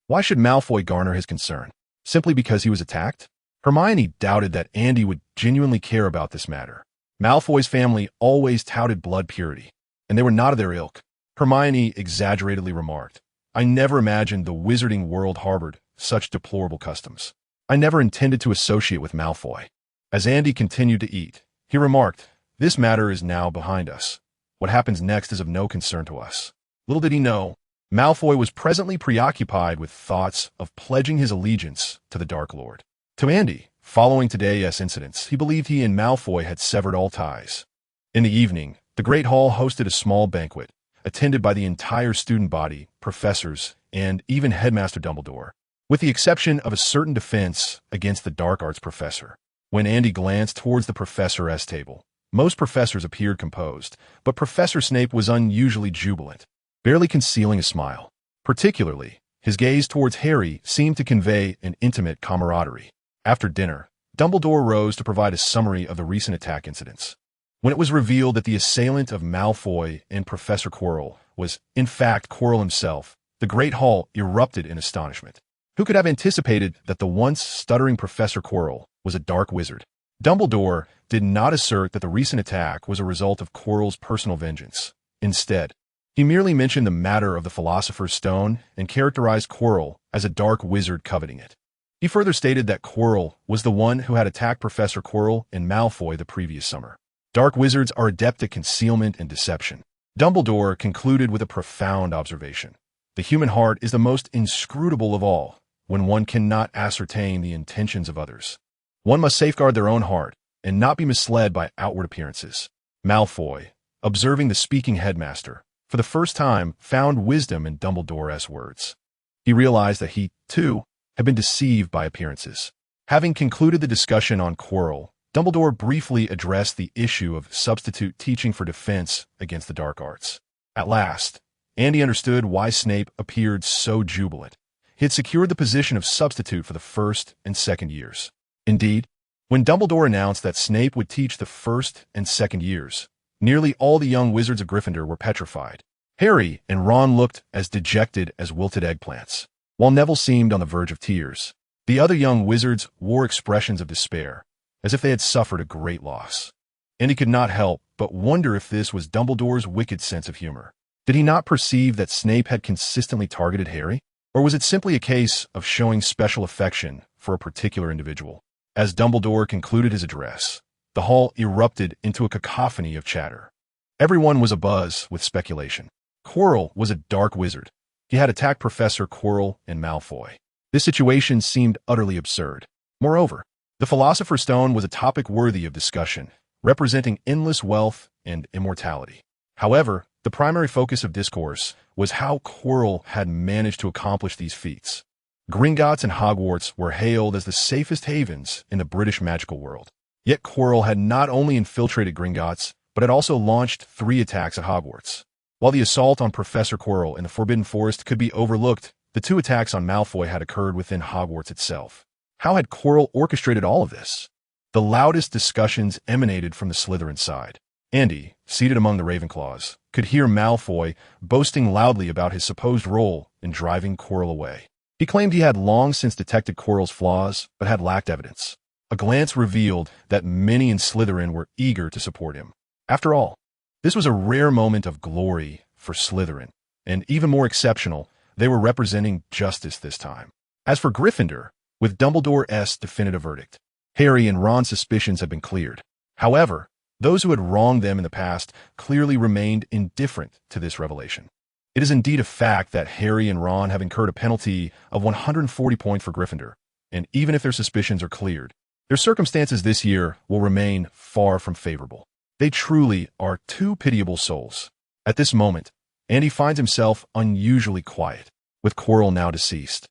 A: why should Malfoy garner his concern? Simply because he was attacked? Hermione doubted that Andy would genuinely care about this matter. Malfoy's family always touted blood purity, and they were not of their ilk. Hermione exaggeratedly remarked, "I never imagined the wizarding world harbored such deplorable customs. I never intended to associate with Malfoy." As Andy continued to eat, he remarked, "This matter is now behind us. What happens next is of no concern to us." Little did he know, Malfoy was presently preoccupied with thoughts of pledging his allegiance to the Dark Lord. To Andy, following today's incidents, he believed he and Malfoy had severed all ties. In the evening, the Great Hall hosted a small banquet, attended by the entire student body, professors, and even Headmaster Dumbledore, with the exception of a certain defense against the dark arts professor. When Andy glanced towards the professor's table, Most professors appeared composed, but Professor Snape was unusually jubilant, barely concealing a smile. Particularly, his gaze towards Harry seemed to convey an intimate camaraderie. After dinner, Dumbledore rose to provide a summary of the recent attack incidents. When it was revealed that the assailant of Malfoy and Professor Quirrell was, in fact, Quirrell himself, the Great Hall erupted in astonishment. Who could have anticipated that the once stuttering Professor Quirrell was a dark wizard? Dumbledore did not assert that the recent attack was a result of Quirrell's personal vengeance. Instead, he merely mentioned the matter of the Philosopher's Stone and characterized Quirrell as a dark wizard coveting it. He further stated that Quirrell was the one who had attacked Professor Quirrell and Malfoy the previous summer. Dark wizards are adept at concealment and deception. Dumbledore concluded with a profound observation. The human heart is the most inscrutable of all, when one cannot ascertain the intentions of others. One must safeguard their own heart and not be misled by outward appearances. Malfoy, observing the speaking headmaster, for the first time found wisdom in Dumbledore's words. He realized that he, too, had been deceived by appearances. Having concluded the discussion on Quirrell, Dumbledore briefly addressed the issue of substitute teaching for defense against the dark arts. At last, Andy understood why Snape appeared so jubilant. He had secured the position of substitute for the first and second years. Indeed, when Dumbledore announced that Snape would teach the first and second years, nearly all the young wizards of Gryffindor were petrified. Harry and Ron looked as dejected as wilted eggplants, while Neville seemed on the verge of tears. The other young wizards wore expressions of despair, as if they had suffered a great loss. And he could not help but wonder if this was Dumbledore's wicked sense of humor. Did he not perceive that Snape had consistently targeted Harry? Or was it simply a case of showing special affection for a particular individual? As Dumbledore concluded his address, the hall erupted into a cacophony of chatter. Everyone was abuzz with speculation. Quirrell was a dark wizard. He had attacked Professor Quirrell and Malfoy. This situation seemed utterly absurd. Moreover, the Philosopher's Stone was a topic worthy of discussion, representing endless wealth and immortality. However, the primary focus of discourse was how Quirrell had managed to accomplish these feats. Gringotts and Hogwarts were hailed as the safest havens in the British magical world. Yet Quirrell had not only infiltrated Gringotts, but had also launched 3 attacks at Hogwarts. While the assault on Professor Quirrell in the Forbidden Forest could be overlooked, the 2 attacks on Malfoy had occurred within Hogwarts itself. How had Quirrell orchestrated all of this? The loudest discussions emanated from the Slytherin side. Andy, seated among the Ravenclaws, could hear Malfoy boasting loudly about his supposed role in driving Quirrell away. He claimed he had long since detected Quirrell's flaws, but had lacked evidence. A glance revealed that many in Slytherin were eager to support him. After all, this was a rare moment of glory for Slytherin, and even more exceptional, they were representing justice this time. As for Gryffindor, with Dumbledore's definitive verdict, Harry and Ron's suspicions had been cleared. However, those who had wronged them in the past clearly remained indifferent to this revelation. It is indeed a fact that Harry and Ron have incurred a penalty of 140 points for Gryffindor, and even if their suspicions are cleared, their circumstances this year will remain far from favorable. They truly are 2 pitiable souls. At this moment, Andy finds himself unusually quiet, with Quirrell now deceased.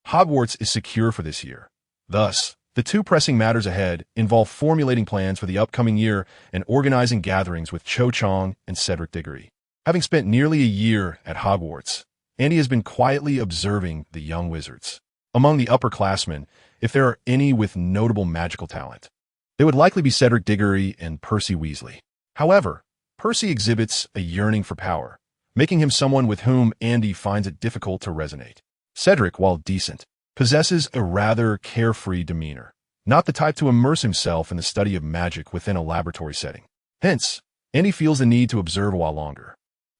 A: Hogwarts is secure for this year. Thus, the 2 pressing matters ahead involve formulating plans for the upcoming year and organizing gatherings with Cho Chang and Cedric Diggory. Having spent nearly a year at Hogwarts, Andy has been quietly observing the young wizards. Among the upperclassmen, if there are any with notable magical talent, they would likely be Cedric Diggory and Percy Weasley. However, Percy exhibits a yearning for power, making him someone with whom Andy finds it difficult to resonate. Cedric, while decent, possesses a rather carefree demeanor, not the type to immerse himself in the study of magic within a laboratory setting. Hence, Andy feels the need to observe a while longer.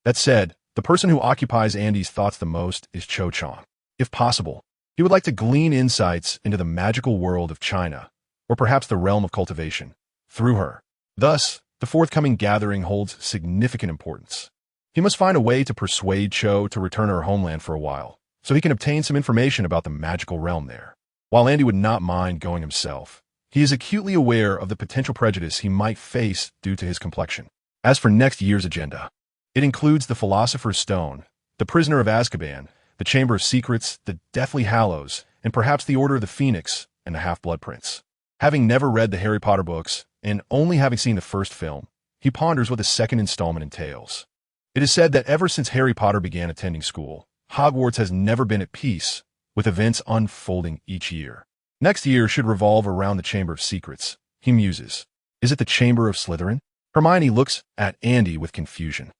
A: That said, the person who occupies Andy's thoughts the most is Cho Chang. If possible, he would like to glean insights into the magical world of China, or perhaps the realm of cultivation, through her. Thus, the forthcoming gathering holds significant importance. He must find a way to persuade Cho to return to her homeland for a while, so he can obtain some information about the magical realm there. While Andy would not mind going himself, he is acutely aware of the potential prejudice he might face due to his complexion. As for next year's agenda, it includes the Philosopher's Stone, the Prisoner of Azkaban, the Chamber of Secrets, the Deathly Hallows, and perhaps the Order of the Phoenix and the Half-Blood Prince. Having never read the Harry Potter books, and only having seen the first film, he ponders what the second installment entails. It is said that ever since Harry Potter began attending school, Hogwarts has never been at peace, with events unfolding each year. Next year should revolve around the Chamber of Secrets, he muses. Is it the Chamber of Slytherin? Hermione looks at Andy with confusion,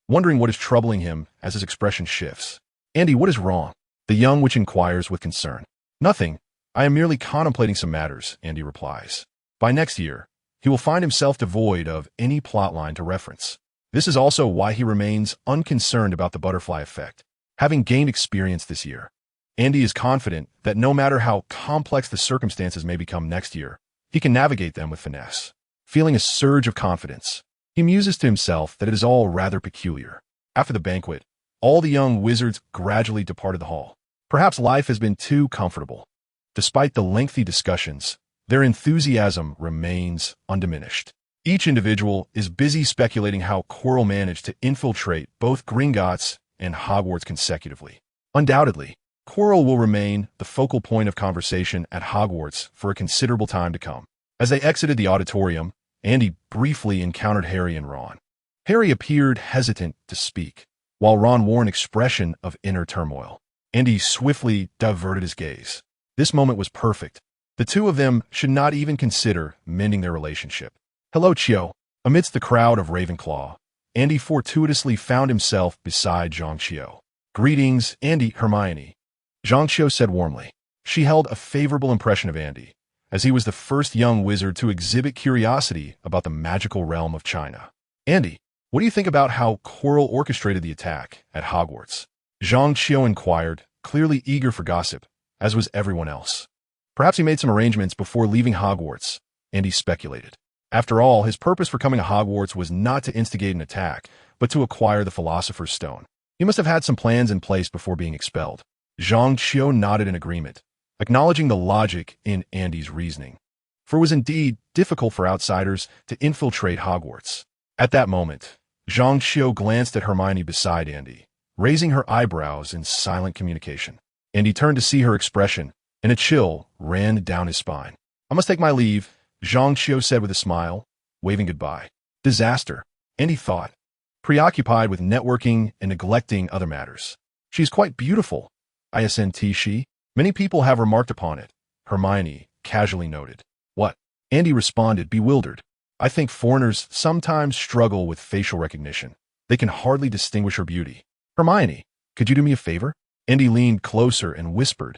A: wondering what is troubling him as his expression shifts. Andy, what is wrong? The young witch inquires with concern. Nothing. I am merely contemplating some matters, Andy replies. By next year, he will find himself devoid of any plotline to reference. This is also why he remains unconcerned about the butterfly effect. Having gained experience this year, Andy is confident that no matter how complex the circumstances may become next year, he can navigate them with finesse. Feeling a surge of confidence, he muses to himself that it is all rather peculiar. After the banquet, all the young wizards gradually departed the hall. Perhaps life has been too comfortable. Despite the lengthy discussions, their enthusiasm remains undiminished. Each individual is busy speculating how Quirrell managed to infiltrate both Gringotts and Hogwarts consecutively. Undoubtedly, Quirrell will remain the focal point of conversation at Hogwarts for a considerable time to come. As they exited the auditorium, Andy briefly encountered Harry and Ron. Harry appeared hesitant to speak, while Ron wore an expression of inner turmoil. Andy swiftly diverted his gaze. This moment was perfect. The two of them should not even consider mending their relationship. Hello, Chio. Amidst the crowd of Ravenclaw, Andy fortuitously found himself beside Zhang Chio. Greetings, Andy, Hermione. Zhang Chio said warmly. She held a favorable impression of Andy, as he was the first young wizard to exhibit curiosity about the magical realm of China. Andy, what do you think about how Quirrell orchestrated the attack at Hogwarts? Zhang Chio inquired, clearly eager for gossip, as was everyone else. Perhaps he made some arrangements before leaving Hogwarts, Andy speculated. After all, his purpose for coming to Hogwarts was not to instigate an attack, but to acquire the Philosopher's Stone. He must have had some plans in place before being expelled. Zhang Chio nodded in agreement, acknowledging the logic in Andy's reasoning. For it was indeed difficult for outsiders to infiltrate Hogwarts. At that moment, Zhang Chio glanced at Hermione beside Andy, raising her eyebrows in silent communication. Andy turned to see her expression, and a chill ran down his spine. I must take my leave, Zhang Chio said with a smile, waving goodbye. Disaster, Andy thought, preoccupied with networking and neglecting other matters. She's quite beautiful, isn't she? Many people have remarked upon it, Hermione casually noted. What? Andy responded, bewildered. I think foreigners sometimes struggle with facial recognition. They can hardly distinguish her beauty. Hermione, could you do me a favor? Andy leaned closer and whispered.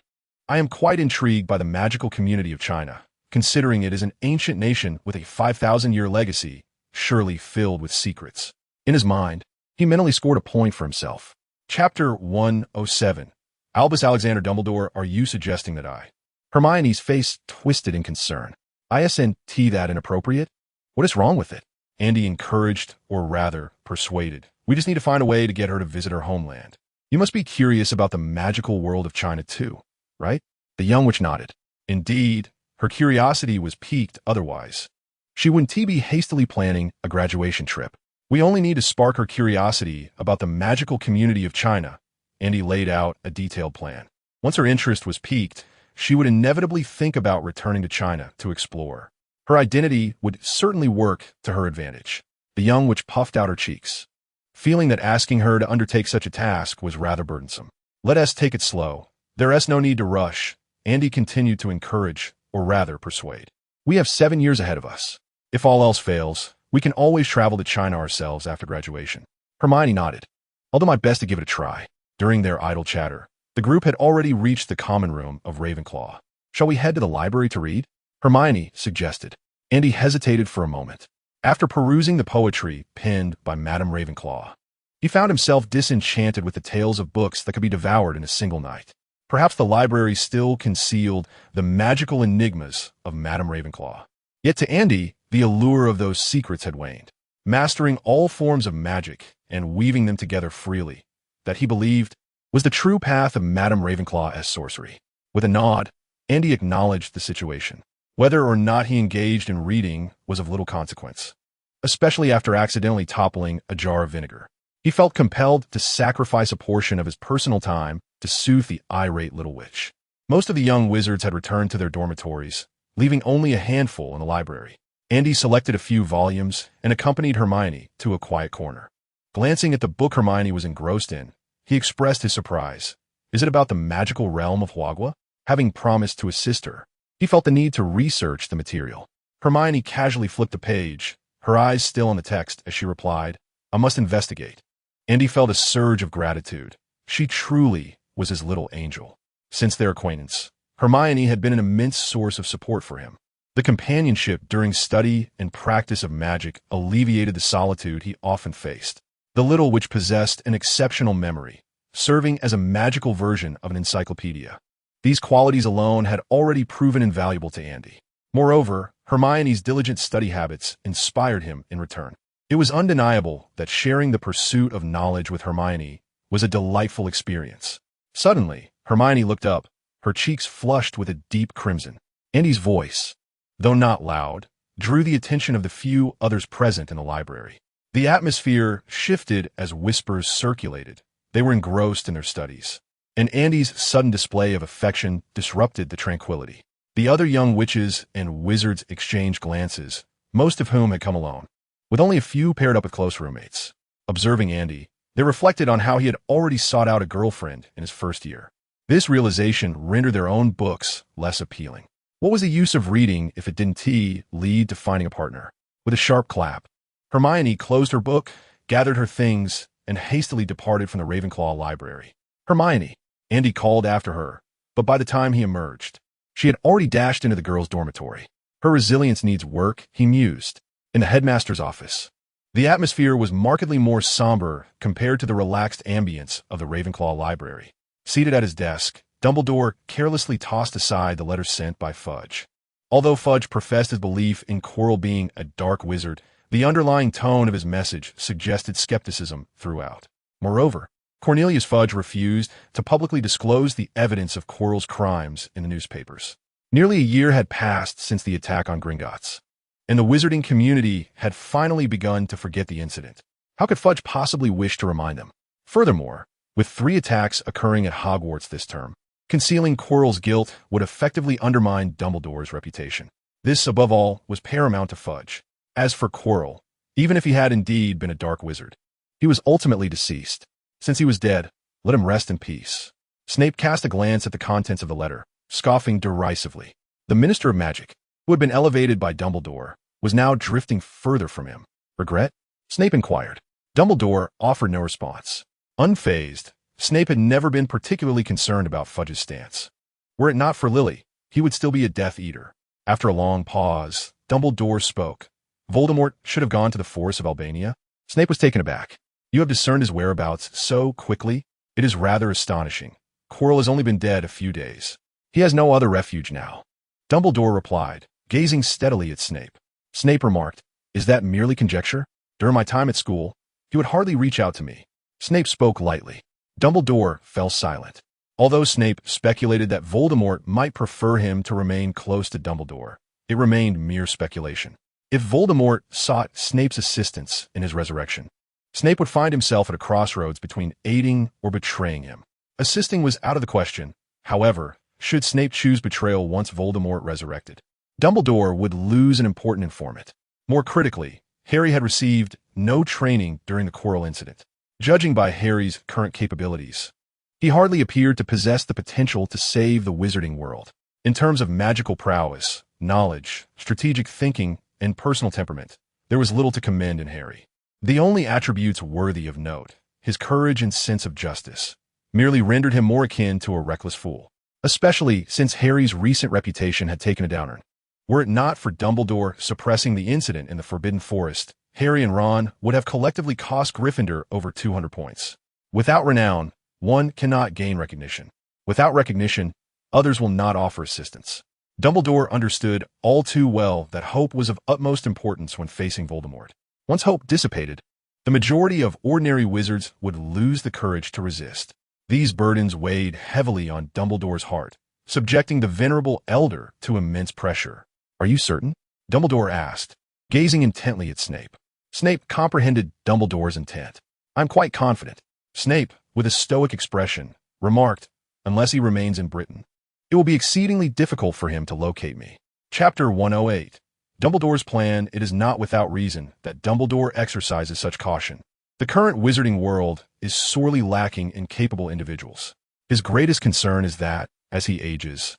A: I am quite intrigued by the magical community of China, considering it is an ancient nation with a 5,000-year legacy, surely filled with secrets. In his mind, he mentally scored a point for himself. Chapter 107. Albus Alexander Dumbledore, are you suggesting that I? Hermione's face twisted in concern. Isn't that inappropriate? What is wrong with it? Andy encouraged, or rather, persuaded. We just need to find a way to get her to visit her homeland. You must be curious about the magical world of China too, right? The young witch nodded. Indeed, her curiosity was piqued otherwise. She wouldn't be hastily planning a graduation trip. We only need to spark her curiosity about the magical community of China. Andy laid out a detailed plan. Once her interest was piqued, she would inevitably think about returning to China to explore. Her identity would certainly work to her advantage. The young witch puffed out her cheeks, feeling that asking her to undertake such a task was rather burdensome. Let us take it slow. There is no need to rush, Andy continued to encourage, or rather persuade. We have 7 years ahead of us. If all else fails, we can always travel to China ourselves after graduation. Hermione nodded. I'll do my best to give it a try. During their idle chatter, the group had already reached the common room of Ravenclaw. Shall we head to the library to read? Hermione suggested. Andy hesitated for a moment. After perusing the poetry penned by Madame Ravenclaw, he found himself disenchanted with the tales of books that could be devoured in a single night. Perhaps the library still concealed the magical enigmas of Madame Ravenclaw. Yet to Andy, the allure of those secrets had waned. Mastering all forms of magic and weaving them together freely, that he believed was the true path of Madame Ravenclaw's sorcery. With a nod, Andy acknowledged the situation. Whether or not he engaged in reading was of little consequence, especially after accidentally toppling a jar of vinegar. He felt compelled to sacrifice a portion of his personal time to soothe the irate little witch. Most of the young wizards had returned to their dormitories, leaving only a handful in the library. Andy selected a few volumes and accompanied Hermione to a quiet corner. Glancing at the book Hermione was engrossed in, he expressed his surprise. Is it about the magical realm of Hogwarts? Having promised to assist her, he felt the need to research the material. Hermione casually flipped the page, her eyes still on the text as she replied, I must investigate. Andy felt a surge of gratitude. She truly was his little angel. Since their acquaintance, Hermione had been an immense source of support for him. The companionship during study and practice of magic alleviated the solitude he often faced. The little witch possessed an exceptional memory, serving as a magical version of an encyclopedia. These qualities alone had already proven invaluable to Andy. Moreover, Hermione's diligent study habits inspired him in return. It was undeniable that sharing the pursuit of knowledge with Hermione was a delightful experience. Suddenly, Hermione looked up, her cheeks flushed with a deep crimson. Andy's voice, though not loud, drew the attention of the few others present in the library. The atmosphere shifted as whispers circulated. They were engrossed in their studies, and Andy's sudden display of affection disrupted the tranquility. The other young witches and wizards exchanged glances, most of whom had come alone, with only a few paired up with close roommates. Observing Andy, they reflected on how he had already sought out a girlfriend in his first year. This realization rendered their own books less appealing. What was the use of reading if it didn't lead to finding a partner? With a sharp clap, Hermione closed her book, gathered her things, and hastily departed from the Ravenclaw library. Hermione, Andy called after her, but by the time he emerged, she had already dashed into the girls' dormitory. Her resilience needs work, he mused. In the headmaster's office, the atmosphere was markedly more somber compared to the relaxed ambience of the Ravenclaw library. Seated at his desk, Dumbledore carelessly tossed aside the letter sent by Fudge. Although Fudge professed his belief in Quirrell being a dark wizard, the underlying tone of his message suggested skepticism throughout. Moreover, Cornelius Fudge refused to publicly disclose the evidence of Quirrell's crimes in the newspapers. Nearly a year had passed since the attack on Gringotts, and the wizarding community had finally begun to forget the incident. How could Fudge possibly wish to remind them? Furthermore, with 3 attacks occurring at Hogwarts this term, concealing Quirrell's guilt would effectively undermine Dumbledore's reputation. This, above all, was paramount to Fudge. As for Quirrell, even if he had indeed been a dark wizard, he was ultimately deceased. Since he was dead, let him rest in peace. Snape cast a glance at the contents of the letter, scoffing derisively. The Minister of Magic, who had been elevated by Dumbledore, was now drifting further from him. Regret? Snape inquired. Dumbledore offered no response. Unfazed, Snape had never been particularly concerned about Fudge's stance. Were it not for Lily, he would still be a Death Eater. After a long pause, Dumbledore spoke. Voldemort should have gone to the Forest of Albania. Snape was taken aback. You have discerned his whereabouts so quickly? It is rather astonishing. Quirrell has only been dead a few days. He has no other refuge now. Dumbledore replied, gazing steadily at Snape. Snape remarked, is that merely conjecture? During my time at school, he would hardly reach out to me. Snape spoke lightly. Dumbledore fell silent. Although Snape speculated that Voldemort might prefer him to remain close to Dumbledore, it remained mere speculation. If Voldemort sought Snape's assistance in his resurrection, Snape would find himself at a crossroads between aiding or betraying him. Assisting was out of the question. However, should Snape choose betrayal once Voldemort resurrected, Dumbledore would lose an important informant. More critically, Harry had received no training during the Quirrell incident. Judging by Harry's current capabilities, he hardly appeared to possess the potential to save the wizarding world. In terms of magical prowess, knowledge, strategic thinking, and personal temperament, there was little to commend in Harry. The only attributes worthy of note, his courage and sense of justice, merely rendered him more akin to a reckless fool, especially since Harry's recent reputation had taken a downer. Were it not for Dumbledore suppressing the incident in the Forbidden Forest, Harry and Ron would have collectively cost Gryffindor over 200 points. Without renown, one cannot gain recognition. Without recognition, others will not offer assistance. Dumbledore understood all too well that hope was of utmost importance when facing Voldemort. Once hope dissipated, the majority of ordinary wizards would lose the courage to resist. These burdens weighed heavily on Dumbledore's heart, subjecting the venerable elder to immense pressure. Are you certain? Dumbledore asked, gazing intently at Snape. Snape comprehended Dumbledore's intent. I'm quite confident. Snape, with a stoic expression, remarked, unless he remains in Britain, it will be exceedingly difficult for him to locate me. Chapter 108. Dumbledore's plan, it is not without reason that Dumbledore exercises such caution. The current wizarding world is sorely lacking in capable individuals. His greatest concern is that, as he ages,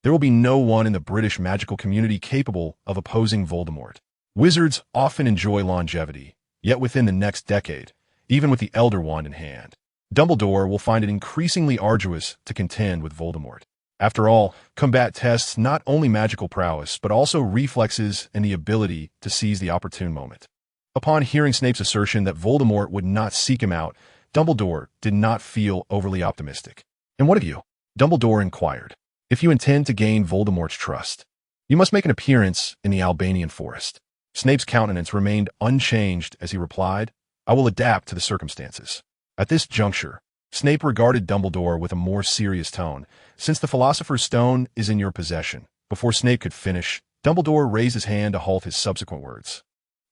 A: there will be no one in the British magical community capable of opposing Voldemort. Wizards often enjoy longevity, yet within the next decade, even with the Elder Wand in hand, Dumbledore will find it increasingly arduous to contend with Voldemort. After all, combat tests not only magical prowess, but also reflexes and the ability to seize the opportune moment. Upon hearing Snape's assertion that Voldemort would not seek him out, Dumbledore did not feel overly optimistic. "And what of you?" Dumbledore inquired. "If you intend to gain Voldemort's trust, you must make an appearance in the Albanian forest." Snape's countenance remained unchanged as he replied, "I will adapt to the circumstances." At this juncture, Snape regarded Dumbledore with a more serious tone. "Since the Philosopher's Stone is in your possession." Before Snape could finish, Dumbledore raised his hand to halt his subsequent words.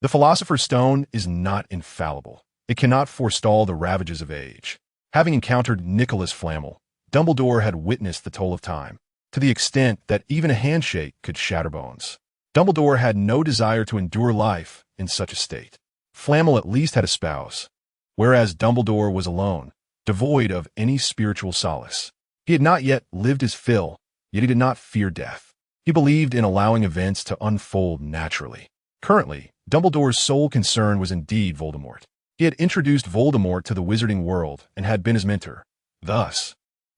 A: "The Philosopher's Stone is not infallible. It cannot forestall the ravages of age." Having encountered Nicholas Flamel, Dumbledore had witnessed the toll of time, to the extent that even a handshake could shatter bones. Dumbledore had no desire to endure life in such a state. Flamel at least had a spouse, whereas Dumbledore was alone, devoid of any spiritual solace. He had not yet lived his fill, yet he did not fear death. He believed in allowing events to unfold naturally. Currently, Dumbledore's sole concern was indeed Voldemort. He had introduced Voldemort to the wizarding world and had been his mentor. Thus,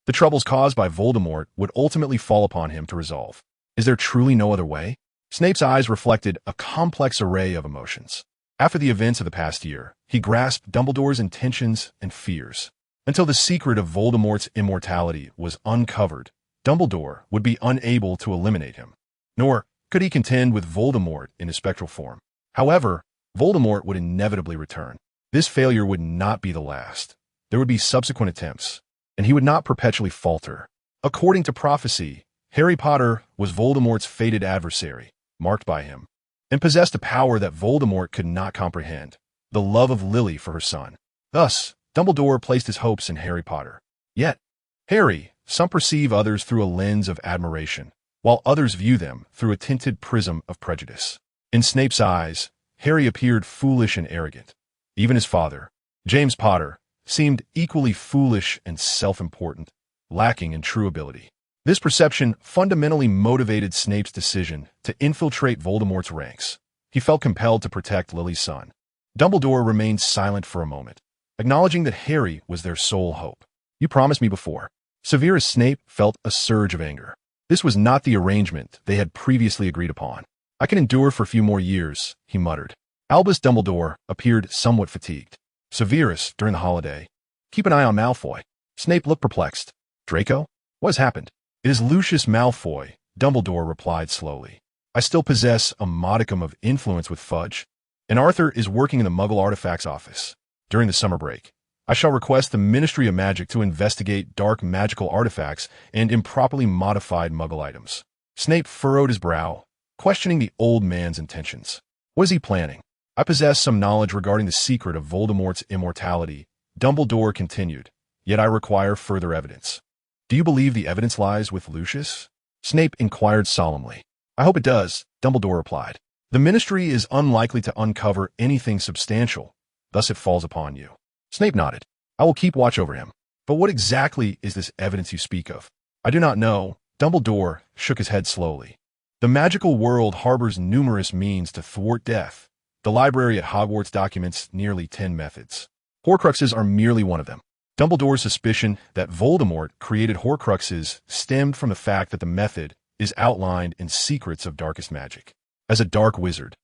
A: the troubles caused by Voldemort would ultimately fall upon him to resolve. Is there truly no other way? Snape's eyes reflected a complex array of emotions. After the events of the past year, he grasped Dumbledore's intentions and fears. Until the secret of Voldemort's immortality was uncovered, Dumbledore would be unable to eliminate him. Nor could he contend with Voldemort in his spectral form. However, Voldemort would inevitably return. This failure would not be the last. There would be subsequent attempts, and he would not perpetually falter. According to prophecy, Harry Potter was Voldemort's fated adversary, marked by him, and possessed a power that Voldemort could not comprehend, the love of Lily for her son. Thus, Dumbledore placed his hopes in Harry Potter. Yet, Harry, some perceive others through a lens of admiration, while others view them through a tinted prism of prejudice. In Snape's eyes, Harry appeared foolish and arrogant. Even his father, James Potter, seemed equally foolish and self-important, lacking in true ability. This perception fundamentally motivated Snape's decision to infiltrate Voldemort's ranks. He felt compelled to protect Lily's son. Dumbledore remained silent for a moment, acknowledging that Harry was their sole hope. "You promised me before." Severus Snape felt a surge of anger. This was not the arrangement they had previously agreed upon. "I can endure for a few more years," he muttered. Albus Dumbledore appeared somewhat fatigued. "Severus, during the holiday. Keep an eye on Malfoy." Snape looked perplexed. "Draco? What has happened?" "It is Lucius Malfoy," Dumbledore replied slowly. "I still possess a modicum of influence with Fudge, and Arthur is working in the Muggle Artifacts office. During the summer break, I shall request the Ministry of Magic to investigate dark magical artifacts and improperly modified Muggle items." Snape furrowed his brow, questioning the old man's intentions. "What is he planning?" "I possess some knowledge regarding the secret of Voldemort's immortality," Dumbledore continued, "yet I require further evidence." "Do you believe the evidence lies with Lucius?" Snape inquired solemnly. "I hope it does," Dumbledore replied. "The Ministry is unlikely to uncover anything substantial, thus it falls upon you." Snape nodded. "I will keep watch over him. But what exactly is this evidence you speak of?" "I do not know." Dumbledore shook his head slowly. "The magical world harbors numerous means to thwart death. The library at Hogwarts documents nearly 10 methods. Horcruxes are merely one of them." Dumbledore's suspicion that Voldemort created Horcruxes stemmed from the fact that the method is outlined in Secrets of Darkest Magic. As a dark wizard,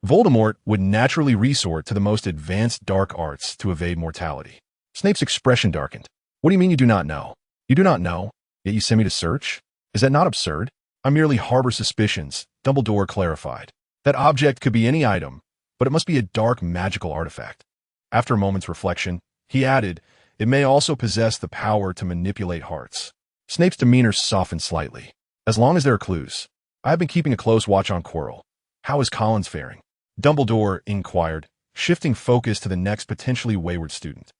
A: Voldemort would naturally resort to the most advanced dark arts to evade mortality. Snape's expression darkened. "What do you mean you do not know?" "You do not know, yet you send me to search? Is that not absurd?" "I merely harbor suspicions," Dumbledore clarified. "That object could be any item, but it must be a dark magical artifact." After a moment's reflection, he added, "It may also possess the power to manipulate hearts." Snape's demeanor softened slightly. "As long as there are clues. I have been keeping a close watch on Quirrell. How is Collins faring?" Dumbledore inquired, shifting focus to the next potentially wayward student.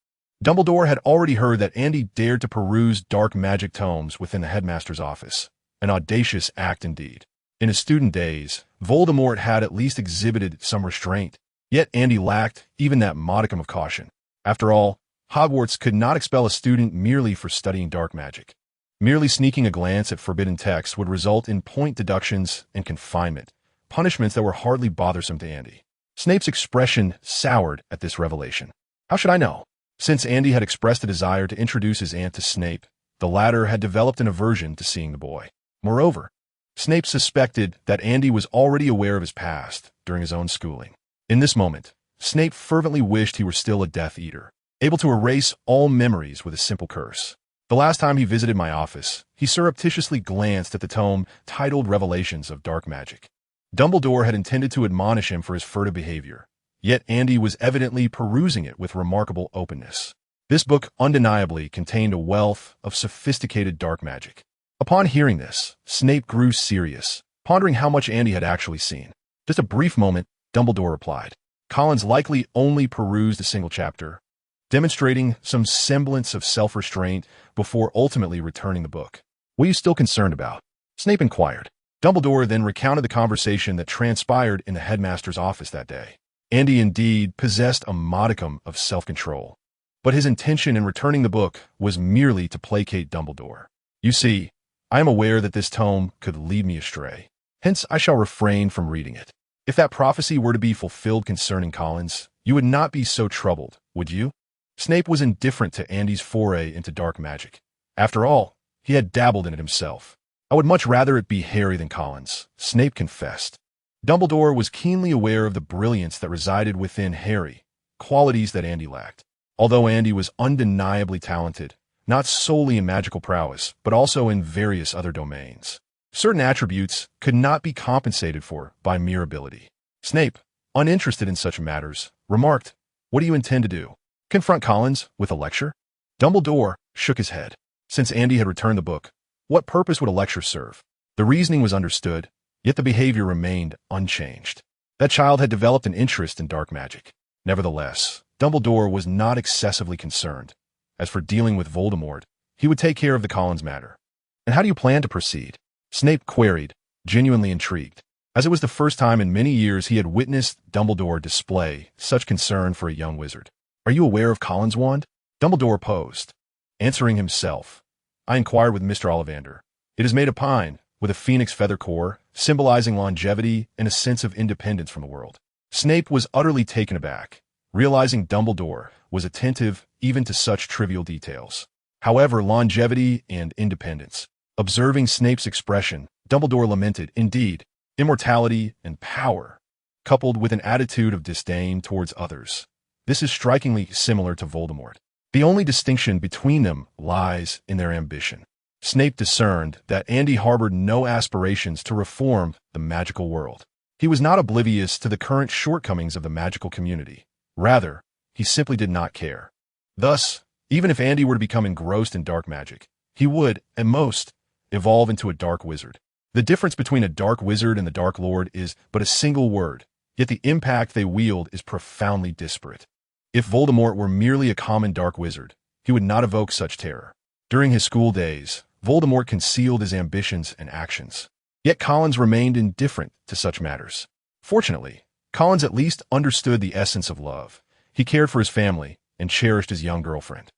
A: Dumbledore had already heard that Andy dared to peruse dark magic tomes within the headmaster's office. An audacious act indeed. In his student days, Voldemort had at least exhibited some restraint, yet Andy lacked even that modicum of caution. After all, Hogwarts could not expel a student merely for studying dark magic. Merely sneaking a glance at forbidden texts would result in point deductions and confinement, punishments that were hardly bothersome to Andy. Snape's expression soured at this revelation. How should I know? Since Andy had expressed a desire to introduce his aunt to Snape, the latter had developed an aversion to seeing the boy. Moreover, Snape suspected that Andy was already aware of his past during his own schooling. In this moment, Snape fervently wished he were still a Death Eater, able to erase all memories with a simple curse. The last time he visited my office, he surreptitiously glanced at the tome titled Revelations of Dark Magic. Dumbledore had intended to admonish him for his furtive behavior, yet Andy was evidently perusing it with remarkable openness. This book undeniably contained a wealth of sophisticated dark magic. Upon hearing this, Snape grew serious, pondering how much Andy had actually seen. Just a brief moment, Dumbledore replied. Collins likely only perused a single chapter, demonstrating some semblance of self-restraint before ultimately returning the book. What are you still concerned about? Snape inquired. Dumbledore then recounted the conversation that transpired in the headmaster's office that day. Andy indeed possessed a modicum of self-control, but his intention in returning the book was merely to placate Dumbledore. You see, I am aware that this tome could lead me astray. Hence, I shall refrain from reading it. If that prophecy were to be fulfilled concerning Collins, you would not be so troubled, would you? Snape was indifferent to Andy's foray into dark magic. After all, he had dabbled in it himself. I would much rather it be Harry than Collins, Snape confessed. Dumbledore was keenly aware of the brilliance that resided within Harry, qualities that Andy lacked. Although Andy was undeniably talented, not solely in magical prowess, but also in various other domains, certain attributes could not be compensated for by mere ability. Snape, uninterested in such matters, remarked, "What do you intend to do? Confront Collins with a lecture?" Dumbledore shook his head. Since Andy had returned the book, what purpose would a lecture serve? The reasoning was understood, yet the behavior remained unchanged. That child had developed an interest in dark magic. Nevertheless, Dumbledore was not excessively concerned. As for dealing with Voldemort, he would take care of the Collins matter. And how do you plan to proceed? Snape queried, genuinely intrigued, as it was the first time in many years he had witnessed Dumbledore display such concern for a young wizard. Are you aware of Collins' wand? Dumbledore posed. Answering himself, I inquired with Mr. Ollivander. It is made of pine, with a phoenix feather core, symbolizing longevity and a sense of independence from the world. Snape was utterly taken aback, realizing Dumbledore was attentive even to such trivial details. However, longevity and independence. Observing Snape's expression, Dumbledore lamented, indeed, immortality and power, coupled with an attitude of disdain towards others. This is strikingly similar to Voldemort. The only distinction between them lies in their ambition. Snape discerned that Andy harbored no aspirations to reform the magical world. He was not oblivious to the current shortcomings of the magical community. Rather, he simply did not care. Thus, even if Andy were to become engrossed in dark magic, he would, at most, evolve into a dark wizard. The difference between a dark wizard and the Dark Lord is but a single word, yet the impact they wield is profoundly disparate. If Voldemort were merely a common dark wizard, he would not evoke such terror. During his school days, Voldemort concealed his ambitions and actions. Yet Collins remained indifferent to such matters. Fortunately, Collins at least understood the essence of love. He cared for his family and cherished his young girlfriend.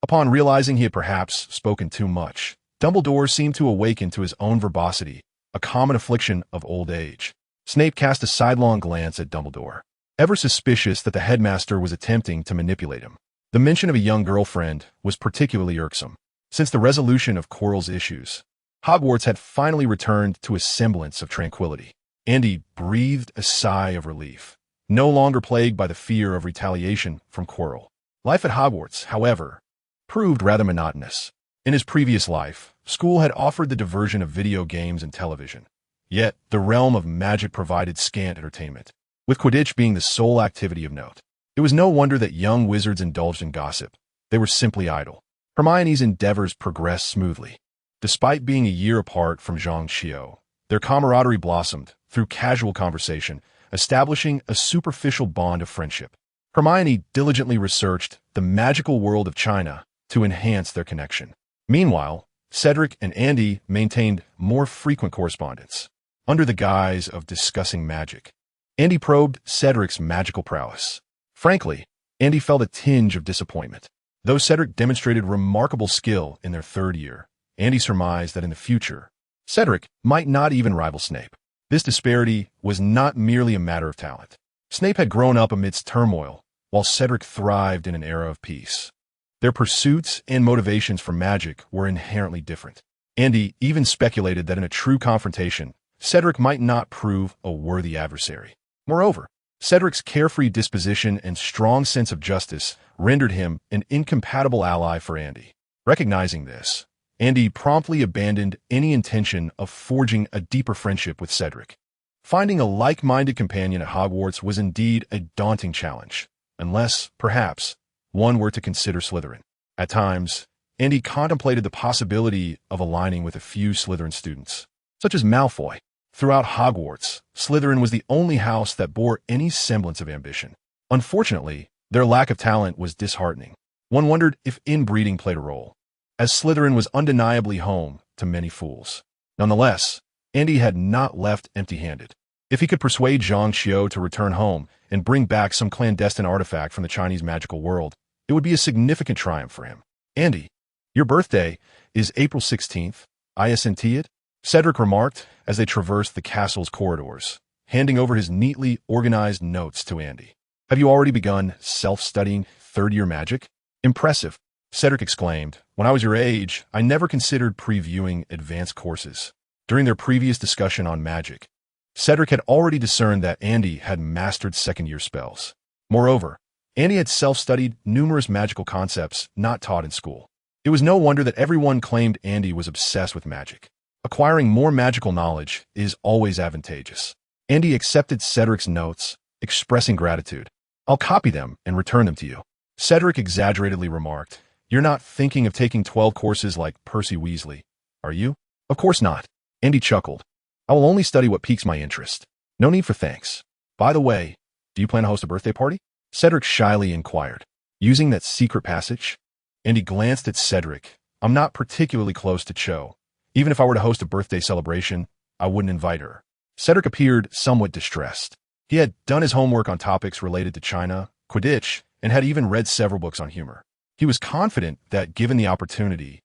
A: Upon realizing he had perhaps spoken too much, Dumbledore seemed to awaken to his own verbosity, a common affliction of old age. Snape cast a sidelong glance at Dumbledore, ever suspicious that the headmaster was attempting to manipulate him. The mention of a young girlfriend was particularly irksome. Since the resolution of Quirrell's issues, Hogwarts had finally returned to a semblance of tranquility. Andy breathed a sigh of relief, no longer plagued by the fear of retaliation from Quirrell. Life at Hogwarts, however, proved rather monotonous. In his previous life, school had offered the diversion of video games and television. Yet, the realm of magic provided scant entertainment, with Quidditch being the sole activity of note. It was no wonder that young wizards indulged in gossip. They were simply idle. Hermione's endeavors progressed smoothly. Despite being a year apart from Zhang Xiao, their camaraderie blossomed through casual conversation, establishing a superficial bond of friendship. Hermione diligently researched the magical world of China to enhance their connection. Meanwhile, Cedric and Andy maintained more frequent correspondence. under the guise of discussing magic. Andy probed Cedric's magical prowess. Frankly, Andy felt a tinge of disappointment. Though Cedric demonstrated remarkable skill in their third year, Andy surmised that in the future, Cedric might not even rival Snape. This disparity was not merely a matter of talent. Snape had grown up amidst turmoil, while Cedric thrived in an era of peace. Their pursuits and motivations for magic were inherently different. Andy even speculated that in a true confrontation, Cedric might not prove a worthy adversary. Moreover, Cedric's carefree disposition and strong sense of justice rendered him an incompatible ally for Andy. Recognizing this, Andy promptly abandoned any intention of forging a deeper friendship with Cedric. Finding a like-minded companion at Hogwarts was indeed a daunting challenge, unless, perhaps, one were to consider Slytherin. At times, Andy contemplated the possibility of aligning with a few Slytherin students, such as Malfoy. Throughout Hogwarts, Slytherin was the only house that bore any semblance of ambition. Unfortunately, their lack of talent was disheartening. One wondered if inbreeding played a role, as Slytherin was undeniably home to many fools. Nonetheless, Andy had not left empty-handed. If he could persuade Zhang Xiu to return home and bring back some clandestine artifact from the Chinese magical world, it would be a significant triumph for him. Andy, your birthday is April 16th, isn't it? Cedric remarked as they traversed the castle's corridors, handing over his neatly organized notes to Andy. Have you already begun self-studying third-year magic? Impressive, Cedric exclaimed. When I was your age, I never considered previewing advanced courses. During their previous discussion on magic, Cedric had already discerned that Andy had mastered second-year spells. Moreover, Andy had self-studied numerous magical concepts not taught in school. It was no wonder that everyone claimed Andy was obsessed with magic. Acquiring more magical knowledge is always advantageous. Andy accepted Cedric's notes, expressing gratitude. I'll copy them and return them to you. Cedric exaggeratedly remarked, You're not thinking of taking 12 courses like Percy Weasley, are you? Of course not. Andy chuckled. I will only study what piques my interest. No need for thanks. By the way, do you plan to host a birthday party? Cedric shyly inquired. Using that secret passage? Andy glanced at Cedric. I'm not particularly close to Cho. Even if I were to host a birthday celebration, I wouldn't invite her. Cedric appeared somewhat distressed. He had done his homework on topics related to China, Quidditch, and had even read several books on humor. He was confident that, given the opportunity,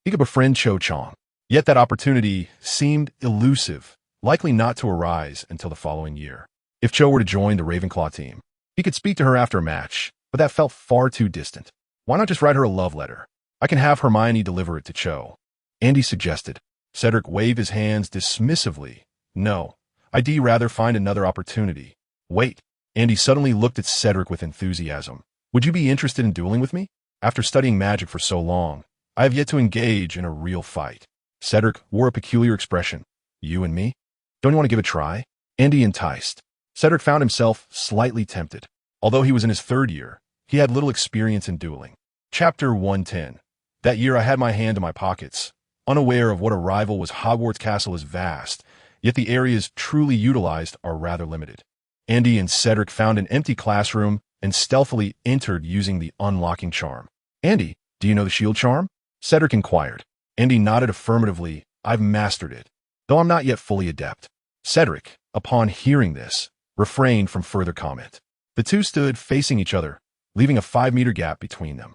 A: he could befriend Cho Chang. Yet that opportunity seemed elusive, likely not to arise until the following year. If Cho were to join the Ravenclaw team, he could speak to her after a match, but that felt far too distant. Why not just write her a love letter? I can have Hermione deliver it to Cho. Andy suggested. Cedric waved his hands dismissively. No, I'd rather find another opportunity. Wait. Andy suddenly looked at Cedric with enthusiasm. Would you be interested in dueling with me? After studying magic for so long, I have yet to engage in a real fight. Cedric wore a peculiar expression. You and me? Don't you want to give it a try? Andy enticed. Cedric found himself slightly tempted. Although he was in his third year, he had little experience in dueling. Chapter 110. That year I had my hand in my pockets, unaware of what a rival was. Hogwarts Castle is vast, yet the areas truly utilized are rather limited. Andy and Cedric found an empty classroom and stealthily entered using the unlocking charm. Andy, do you know the shield charm? Cedric inquired. Andy nodded affirmatively. I've mastered it, though I'm not yet fully adept. Cedric, upon hearing this, refrained from further comment. The two stood facing each other, leaving a 5-meter gap between them.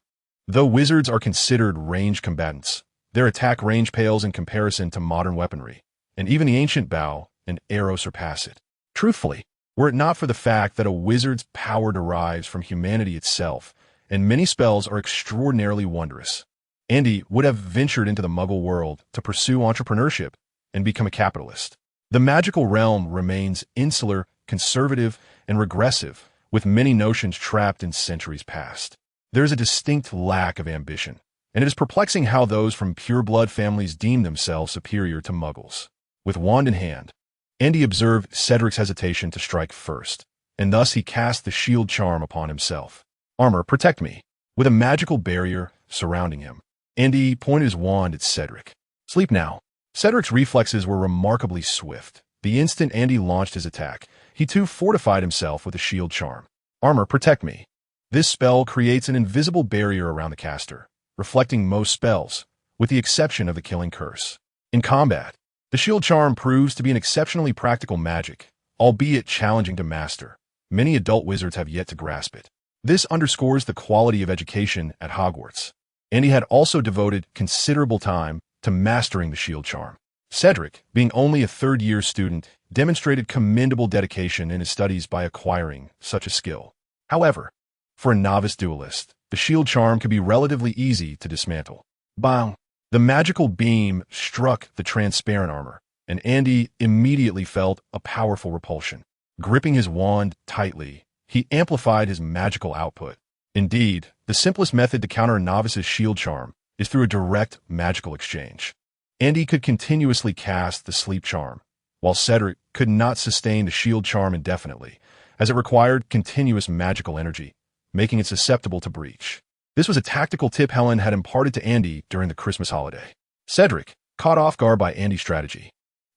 A: Though wizards are considered ranged combatants, their attack range pales in comparison to modern weaponry, and even the ancient bow and arrow surpass it. Truthfully, were it not for the fact that a wizard's power derives from humanity itself, and many spells are extraordinarily wondrous, Andy would have ventured into the Muggle world to pursue entrepreneurship and become a capitalist. The magical realm remains insular, conservative, and regressive, with many notions trapped in centuries past. There is a distinct lack of ambition, and it is perplexing how those from pure-blood families deem themselves superior to Muggles. With wand in hand, Andy observed Cedric's hesitation to strike first, and thus he cast the shield charm upon himself. Armor, protect me. With a magical barrier surrounding him, Andy pointed his wand at Cedric. Sleep now. Cedric's reflexes were remarkably swift. The instant Andy launched his attack, he too fortified himself with a shield charm. Armor, protect me. This spell creates an invisible barrier around the caster, reflecting most spells, with the exception of the Killing Curse. In combat, The shield charm proves to be an exceptionally practical magic, albeit challenging to master. Many adult wizards have yet to grasp it. This underscores the quality of education at Hogwarts. Andy had also devoted considerable time to mastering the shield charm. Cedric, being only a third-year student, demonstrated commendable dedication in his studies by acquiring such a skill. However, for a novice duelist, the shield charm could be relatively easy to dismantle. Bang! The magical beam struck the transparent armor, and Andy immediately felt a powerful repulsion. Gripping his wand tightly, he amplified his magical output. Indeed, the simplest method to counter a novice's shield charm is through a direct magical exchange. Andy could continuously cast the sleep charm, while Cedric could not sustain the shield charm indefinitely, as it required continuous magical energy, making it susceptible to breach. This was a tactical tip Helen had imparted to Andy during the Christmas holiday. Cedric, caught off guard by Andy's strategy,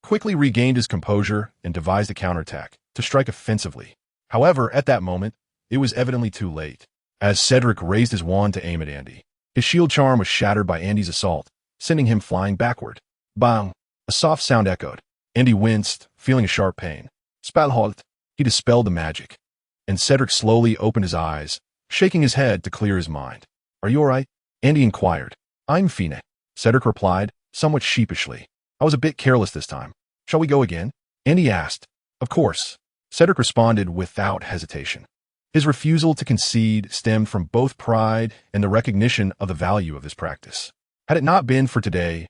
A: quickly regained his composure and devised a counterattack to strike offensively. However, at that moment, it was evidently too late. As Cedric raised his wand to aim at Andy, his shield charm was shattered by Andy's assault, sending him flying backward. Bang! A soft sound echoed. Andy winced, feeling a sharp pain. Spellhalt! He dispelled the magic. And Cedric slowly opened his eyes, shaking his head to clear his mind. Are you all right? Andy inquired. I'm fine, Cedric replied, somewhat sheepishly. I was a bit careless this time. Shall we go again? Andy asked. Of course. Cedric responded without hesitation. His refusal to concede stemmed from both pride and the recognition of the value of this practice. Had it not been for today's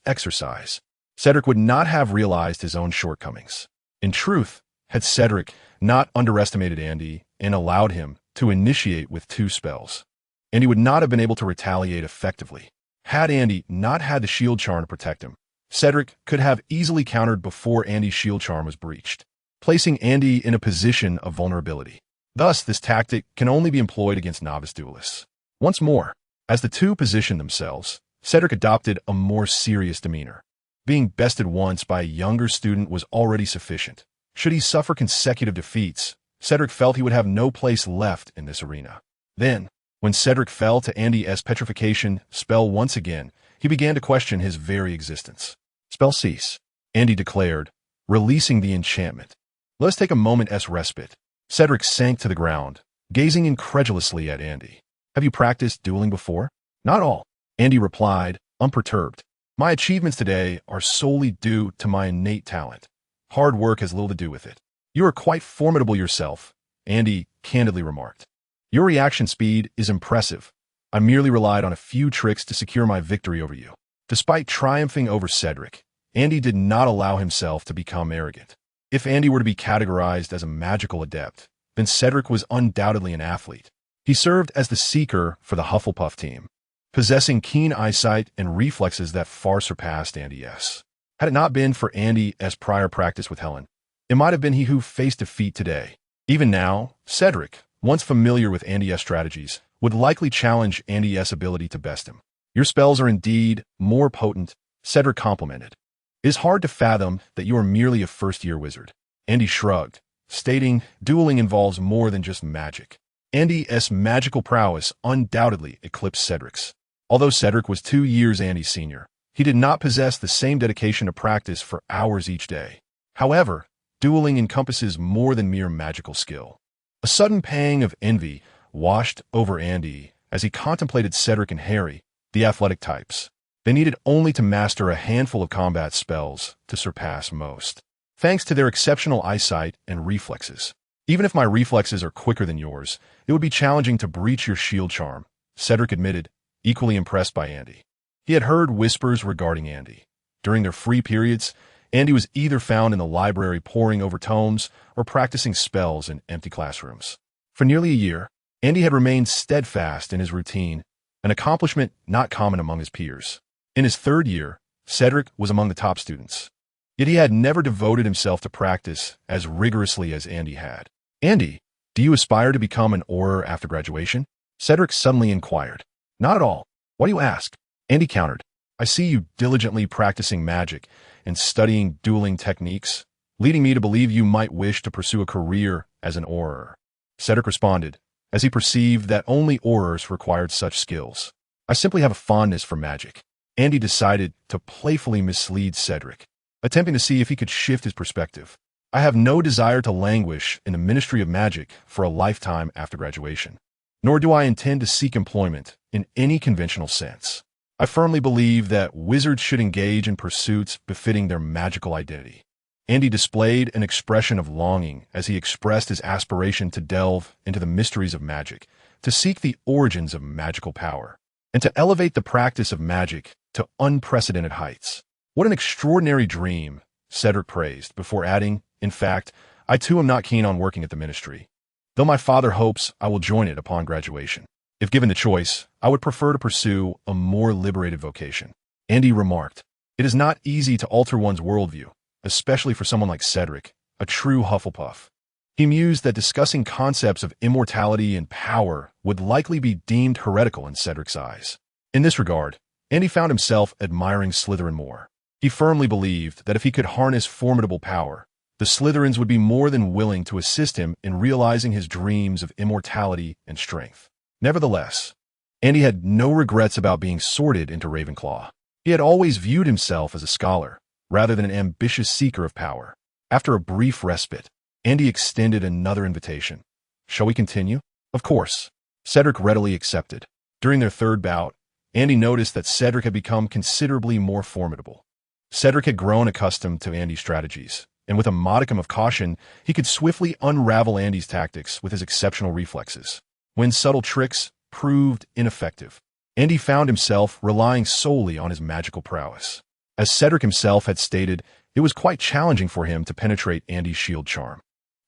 A: exercise, Cedric would not have realized his own shortcomings. In truth, had Cedric not underestimated Andy and allowed him to initiate with 2 spells, Andy would not have been able to retaliate effectively. Had Andy not had the shield charm to protect him, Cedric could have easily countered before Andy's shield charm was breached, placing Andy in a position of vulnerability. Thus, this tactic can only be employed against novice duelists. Once more, as the two positioned themselves, Cedric adopted a more serious demeanor. Being bested once by a younger student was already sufficient. Should he suffer consecutive defeats, Cedric felt he would have no place left in this arena. Then, when Cedric fell to Andy's petrification spell once again, he began to question his very existence. Spell cease, Andy declared, releasing the enchantment. Let's take a moment's respite. Cedric sank to the ground, gazing incredulously at Andy. Have you practiced dueling before? Not all, Andy replied, unperturbed. My achievements today are solely due to my innate talent. Hard work has little to do with it. You are quite formidable yourself, Andy candidly remarked. Your reaction speed is impressive. I merely relied on a few tricks to secure my victory over you. Despite triumphing over Cedric, Andy did not allow himself to become arrogant. If Andy were to be categorized as a magical adept, then Cedric was undoubtedly an athlete. He served as the seeker for the Hufflepuff team, possessing keen eyesight and reflexes that far surpassed Andy's. Had it not been for Andy's prior practice with Helen, it might have been he who faced defeat today. Even now, Cedric, once familiar with Andy's strategies, would likely challenge Andy's ability to best him. Your spells are indeed more potent, Cedric complimented. It is hard to fathom that you are merely a first-year wizard. Andy shrugged, stating dueling involves more than just magic. Andy's magical prowess undoubtedly eclipsed Cedric's. Although Cedric was 2 years Andy's senior, he did not possess the same dedication to practice for hours each day. However, dueling encompasses more than mere magical skill. A sudden pang of envy washed over Andy as he contemplated Cedric and Harry, the athletic types. They needed only to master a handful of combat spells to surpass most, thanks to their exceptional eyesight and reflexes. Even if my reflexes are quicker than yours, it would be challenging to breach your shield charm, Cedric admitted, equally impressed by Andy. He had heard whispers regarding Andy. During their free periods, Andy was either found in the library poring over tomes or practicing spells in empty classrooms. For nearly a year, Andy had remained steadfast in his routine, an accomplishment not common among his peers. In his 3rd year, Cedric was among the top students. Yet he had never devoted himself to practice as rigorously as Andy had. Andy, do you aspire to become an Auror after graduation? Cedric suddenly inquired. Not at all. Why do you ask? Andy countered. I see you diligently practicing magic and studying dueling techniques, leading me to believe you might wish to pursue a career as an Auror. Cedric responded, as he perceived that only Aurors required such skills. I simply have a fondness for magic. Andy decided to playfully mislead Cedric. attempting to see if he could shift his perspective. I have no desire to languish in the Ministry of Magic for a lifetime after graduation, nor do I intend to seek employment in any conventional sense. I firmly believe that wizards should engage in pursuits befitting their magical identity. Andy displayed an expression of longing as he expressed his aspiration to delve into the mysteries of magic, to seek the origins of magical power, and to elevate the practice of magic to unprecedented heights. What an extraordinary dream, Cedric praised, before adding, in fact, I too am not keen on working at the ministry, though my father hopes I will join it upon graduation. If given the choice, I would prefer to pursue a more liberated vocation. Andy remarked, it is not easy to alter one's worldview, especially for someone like Cedric, a true Hufflepuff. He mused that discussing concepts of immortality and power would likely be deemed heretical in Cedric's eyes. In this regard, Andy found himself admiring Slytherin more. He firmly believed that if he could harness formidable power, the Slytherins would be more than willing to assist him in realizing his dreams of immortality and strength. Nevertheless, Andy had no regrets about being sorted into Ravenclaw. He had always viewed himself as a scholar, rather than an ambitious seeker of power. After a brief respite, Andy extended another invitation. Shall we continue? Of course. Cedric readily accepted. During their third bout, Andy noticed that Cedric had become considerably more formidable. Cedric had grown accustomed to Andy's strategies, and with a modicum of caution, he could swiftly unravel Andy's tactics with his exceptional reflexes. When subtle tricks proved ineffective, Andy found himself relying solely on his magical prowess. As Cedric himself had stated, it was quite challenging for him to penetrate Andy's shield charm.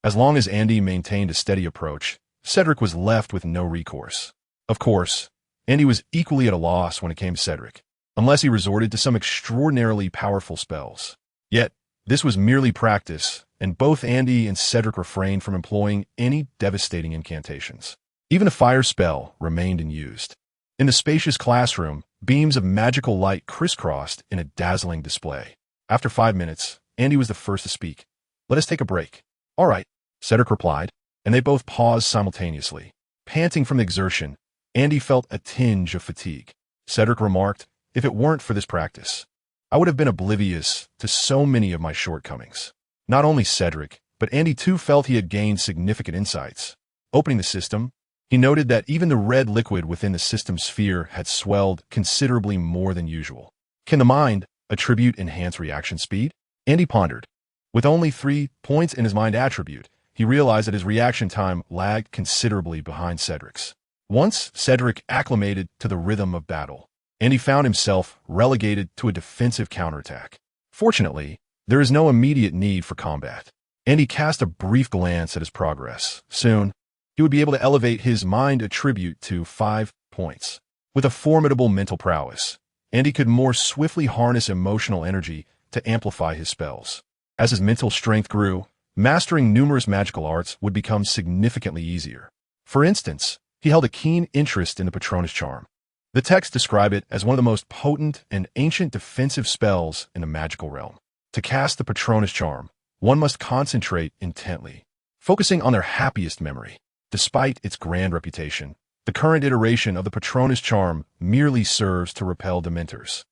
A: As long as Andy maintained a steady approach, Cedric was left with no recourse. Of course, Andy was equally at a loss when it came to Cedric, unless he resorted to some extraordinarily powerful spells. Yet, this was merely practice, and both Andy and Cedric refrained from employing any devastating incantations. Even a fire spell remained unused. In the spacious classroom, beams of magical light crisscrossed in a dazzling display. After 5 minutes, Andy was the first to speak. Let us take a break. All right, Cedric replied, and they both paused simultaneously. Panting from exertion, Andy felt a tinge of fatigue. Cedric remarked, if it weren't for this practice, I would have been oblivious to so many of my shortcomings. Not only Cedric, but Andy too felt he had gained significant insights. Opening the system, he noted that even the red liquid within the system's sphere had swelled considerably more than usual. Can the mind attribute enhanced reaction speed? Andy pondered. With only 3 points in his mind attribute, he realized that his reaction time lagged considerably behind Cedric's. Once Cedric acclimated to the rhythm of battle, Andy found himself relegated to a defensive counterattack. Fortunately, there is no immediate need for combat. Andy cast a brief glance at his progress. Soon, he would be able to elevate his mind attribute to 5 points. With a formidable mental prowess, Andy could more swiftly harness emotional energy to amplify his spells. As his mental strength grew, mastering numerous magical arts would become significantly easier. For instance, he held a keen interest in the Patronus charm. The texts describe it as one of the most potent and ancient defensive spells in the magical realm. To cast the Patronus charm, one must concentrate intently, focusing on their happiest memory. Despite its grand reputation, the current iteration of the Patronus charm merely serves to repel Dementors,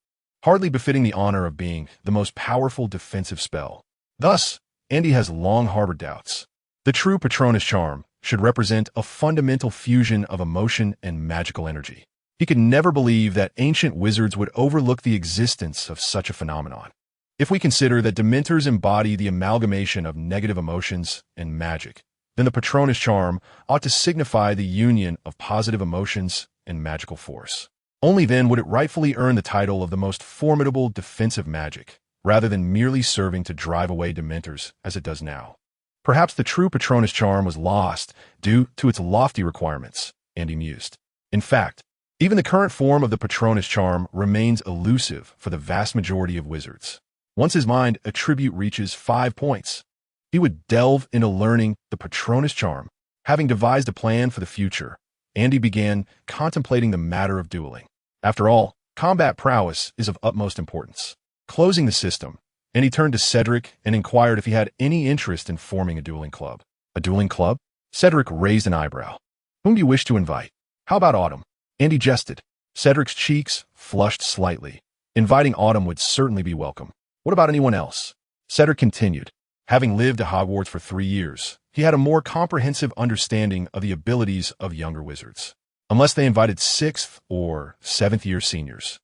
A: hardly befitting the honor of being the most powerful defensive spell. Thus, Andy has long harbored doubts. The true Patronus charm should represent a fundamental fusion of emotion and magical energy. He could never believe that ancient wizards would overlook the existence of such a phenomenon. If we consider that Dementors embody the amalgamation of negative emotions and magic, then the Patronus charm ought to signify the union of positive emotions and magical force. Only then would it rightfully earn the title of the most formidable defensive magic, rather than merely serving to drive away Dementors as it does now. Perhaps the true Patronus charm was lost due to its lofty requirements, Andy mused. In fact, even the current form of the Patronus charm remains elusive for the vast majority of wizards. Once his mind attribute reaches 5 points, he would delve into learning the Patronus charm. Having devised a plan for the future, Andy began contemplating the matter of dueling. After all, combat prowess is of utmost importance. Closing the system, Andy turned to Cedric and inquired if he had any interest in forming a dueling club. A dueling club? Cedric raised an eyebrow. Whom do you wish to invite? How about Autumn? Andy jested. Cedric's cheeks flushed slightly. Inviting Autumn would certainly be welcome. What about anyone else? Cedric continued. Having lived at Hogwarts for 3 years, he had a more comprehensive understanding of the abilities of younger wizards. Unless they invited 6th or 7th year seniors,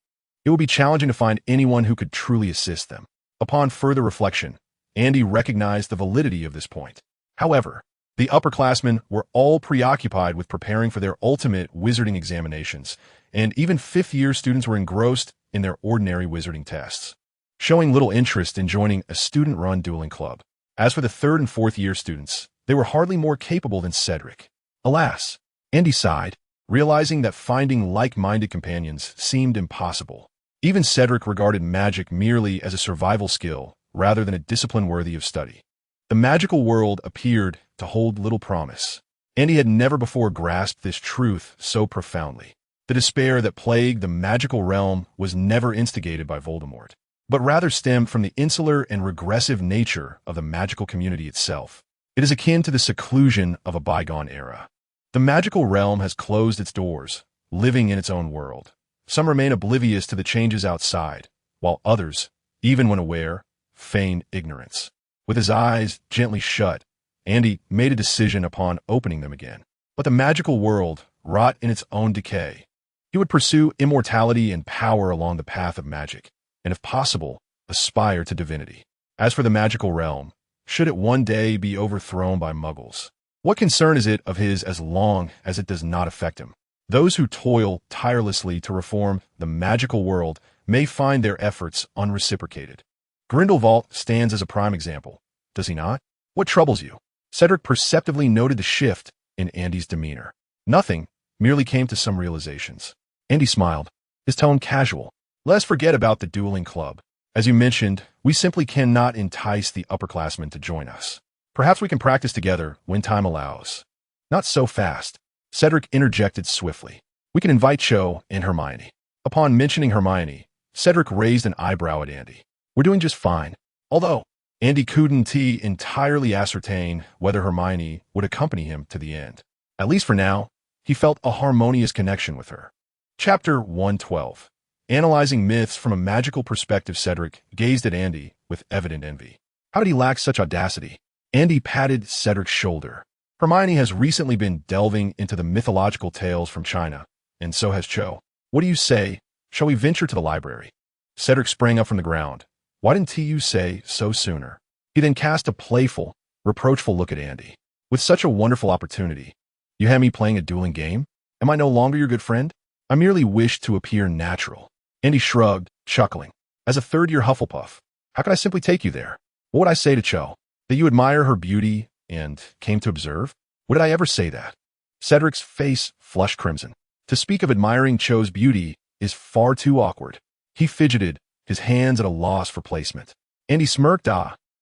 A: it would be challenging to find anyone who could truly assist them. Upon further reflection, Andy recognized the validity of this point. However, the upperclassmen were all preoccupied with preparing for their ultimate wizarding examinations, and even 5th-year students were engrossed in their ordinary wizarding tests, showing little interest in joining a student-run dueling club. As for the 3rd and 4th-year students, they were hardly more capable than Cedric. Alas, Andy sighed, realizing that finding like-minded companions seemed impossible. Even Cedric regarded magic merely as a survival skill rather than a discipline worthy of study. The magical world appeared to hold little promise. Andy had never before grasped this truth so profoundly. The despair that plagued the magical realm was never instigated by Voldemort, but rather stemmed from the insular and regressive nature of the magical community itself. It is akin to the seclusion of a bygone era. The magical realm has closed its doors, living in its own world. Some remain oblivious to the changes outside, while others, even when aware, feign ignorance. With his eyes gently shut, Andy made a decision upon opening them again. But the magical world wrought in its own decay. He would pursue immortality and power along the path of magic, and if possible, aspire to divinity. As for the magical realm, should it one day be overthrown by muggles, what concern is it of his as long as it does not affect him? Those who toil tirelessly to reform the magical world may find their efforts unreciprocated. Grindelwald stands as a prime example, does he not? What troubles you? Cedric perceptively noted the shift in Andy's demeanor. Nothing, merely came to some realizations. Andy smiled, his tone casual. Let us forget about the dueling club. As you mentioned, we simply cannot entice the upperclassmen to join us. Perhaps we can practice together when time allows. Not so fast. Cedric interjected swiftly. We can invite Cho and Hermione. Upon mentioning Hermione, Cedric raised an eyebrow at Andy. We're doing just fine. Although, Andy couldn't entirely ascertain whether Hermione would accompany him to the end. At least for now, he felt a harmonious connection with her. Chapter 112. Analyzing myths from a magical perspective, Cedric gazed at Andy with evident envy. How did he lack such audacity? Andy patted Cedric's shoulder. Hermione has recently been delving into the mythological tales from China, and so has Cho. What do you say? Shall we venture to the library? Cedric sprang up from the ground. Why didn't you say so sooner? He then cast a playful, reproachful look at Andy. With such a wonderful opportunity, you had me playing a dueling game? Am I no longer your good friend? I merely wished to appear natural. Andy shrugged, chuckling. As a third-year Hufflepuff, how could I simply take you there? What would I say to Cho? That you admire her beauty and came to observe? Would I ever say that? Cedric's face flushed crimson. To speak of admiring Cho's beauty is far too awkward. He fidgeted, his hands at a loss for placement. Andy smirked.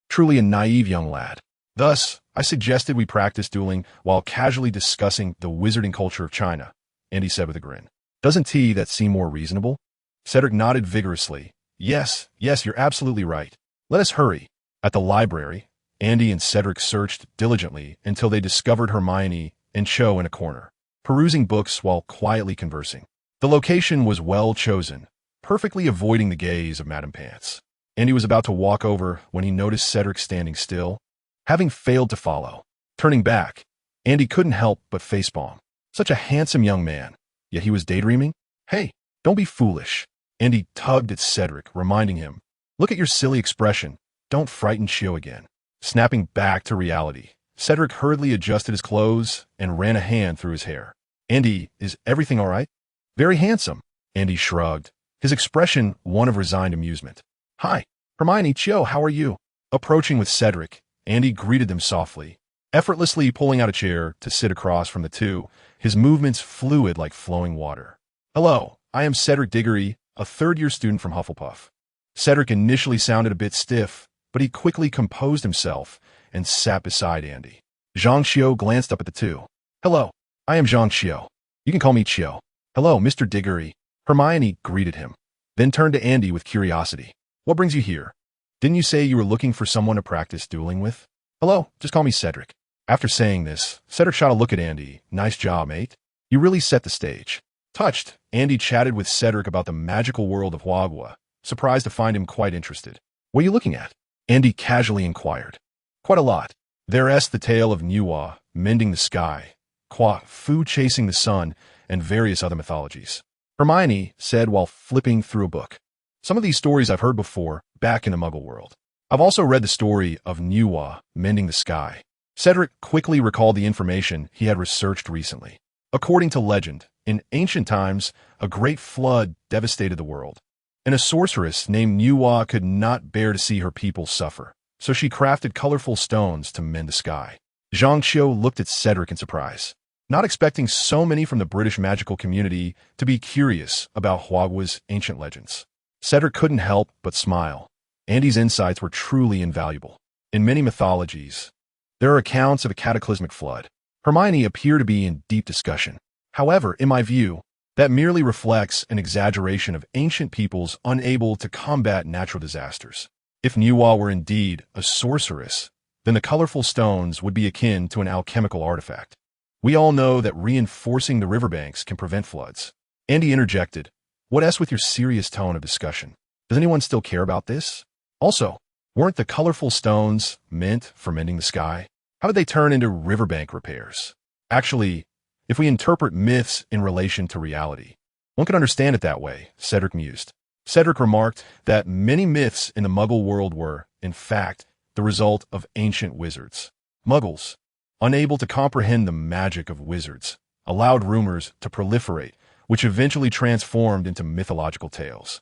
A: Truly a naive young lad. Thus, I suggested we practice dueling while casually discussing the wizarding culture of China, Andy said with a grin. Doesn't that seem more reasonable? Cedric nodded vigorously. Yes, you're absolutely right. Let us hurry. At the library, Andy and Cedric searched diligently until they discovered Hermione and Cho in a corner, perusing books while quietly conversing. The location was well chosen, perfectly avoiding the gaze of Madame Pants. Andy was about to walk over when he noticed Cedric standing still, having failed to follow. Turning back, Andy couldn't help but facepalm. Such a handsome young man, yet he was daydreaming? Hey, don't be foolish. Andy tugged at Cedric, reminding him, look at your silly expression. Don't frighten Cho again. Snapping back to reality, Cedric hurriedly adjusted his clothes and ran a hand through his hair. Andy, is everything all right? Very handsome. Andy shrugged, his expression one of resigned amusement. Hi, Hermione, Cho, how are you? Approaching with Cedric, Andy greeted them softly, effortlessly pulling out a chair to sit across from the two, his movements fluid like flowing water. Hello, I am Cedric Diggory, a third-year student from Hufflepuff. Cedric initially sounded a bit stiff, but he quickly composed himself and sat beside Andy. Zhang Xiao glanced up at the two. Hello, I am Zhang Xiao. You can call me Xiao. Hello, Mr. Diggory. Hermione greeted him, then turned to Andy with curiosity. What brings you here? Didn't you say you were looking for someone to practice dueling with? Hello, just call me Cedric. After saying this, Cedric shot a look at Andy. Nice job, mate. You really set the stage. Touched, Andy chatted with Cedric about the magical world of Hogwarts, surprised to find him quite interested. What are you looking at? Andy casually inquired. Quite a lot. There's the tale of Nuwa, mending the sky, Qua, Fu chasing the sun, and various other mythologies. Hermione said while flipping through a book. Some of these stories I've heard before, back in the Muggle world. I've also read the story of Nuwa, mending the sky. Cedric quickly recalled the information he had researched recently. According to legend, in ancient times, a great flood devastated the world, and a sorceress named Nuwa could not bear to see her people suffer, so she crafted colorful stones to mend the sky. Zhang Xiu looked at Cedric in surprise, not expecting so many from the British magical community to be curious about Hogwarts' ancient legends. Cedric couldn't help but smile. Andy's insights were truly invaluable. In many mythologies, there are accounts of a cataclysmic flood. Hermione appeared to be in deep discussion. However, in my view, that merely reflects an exaggeration of ancient peoples unable to combat natural disasters. If Nuwa were indeed a sorceress, then the colorful stones would be akin to an alchemical artifact. We all know that reinforcing the riverbanks can prevent floods. Andy interjected, "What else with your serious tone of discussion? Does anyone still care about this? Also, weren't the colorful stones meant for mending the sky? How did they turn into riverbank repairs? Actually, if we interpret myths in relation to reality, one can understand it that way," Cedric mused. Cedric remarked that many myths in the Muggle world were, in fact, the result of ancient wizards. Muggles, unable to comprehend the magic of wizards, allowed rumors to proliferate, which eventually transformed into mythological tales.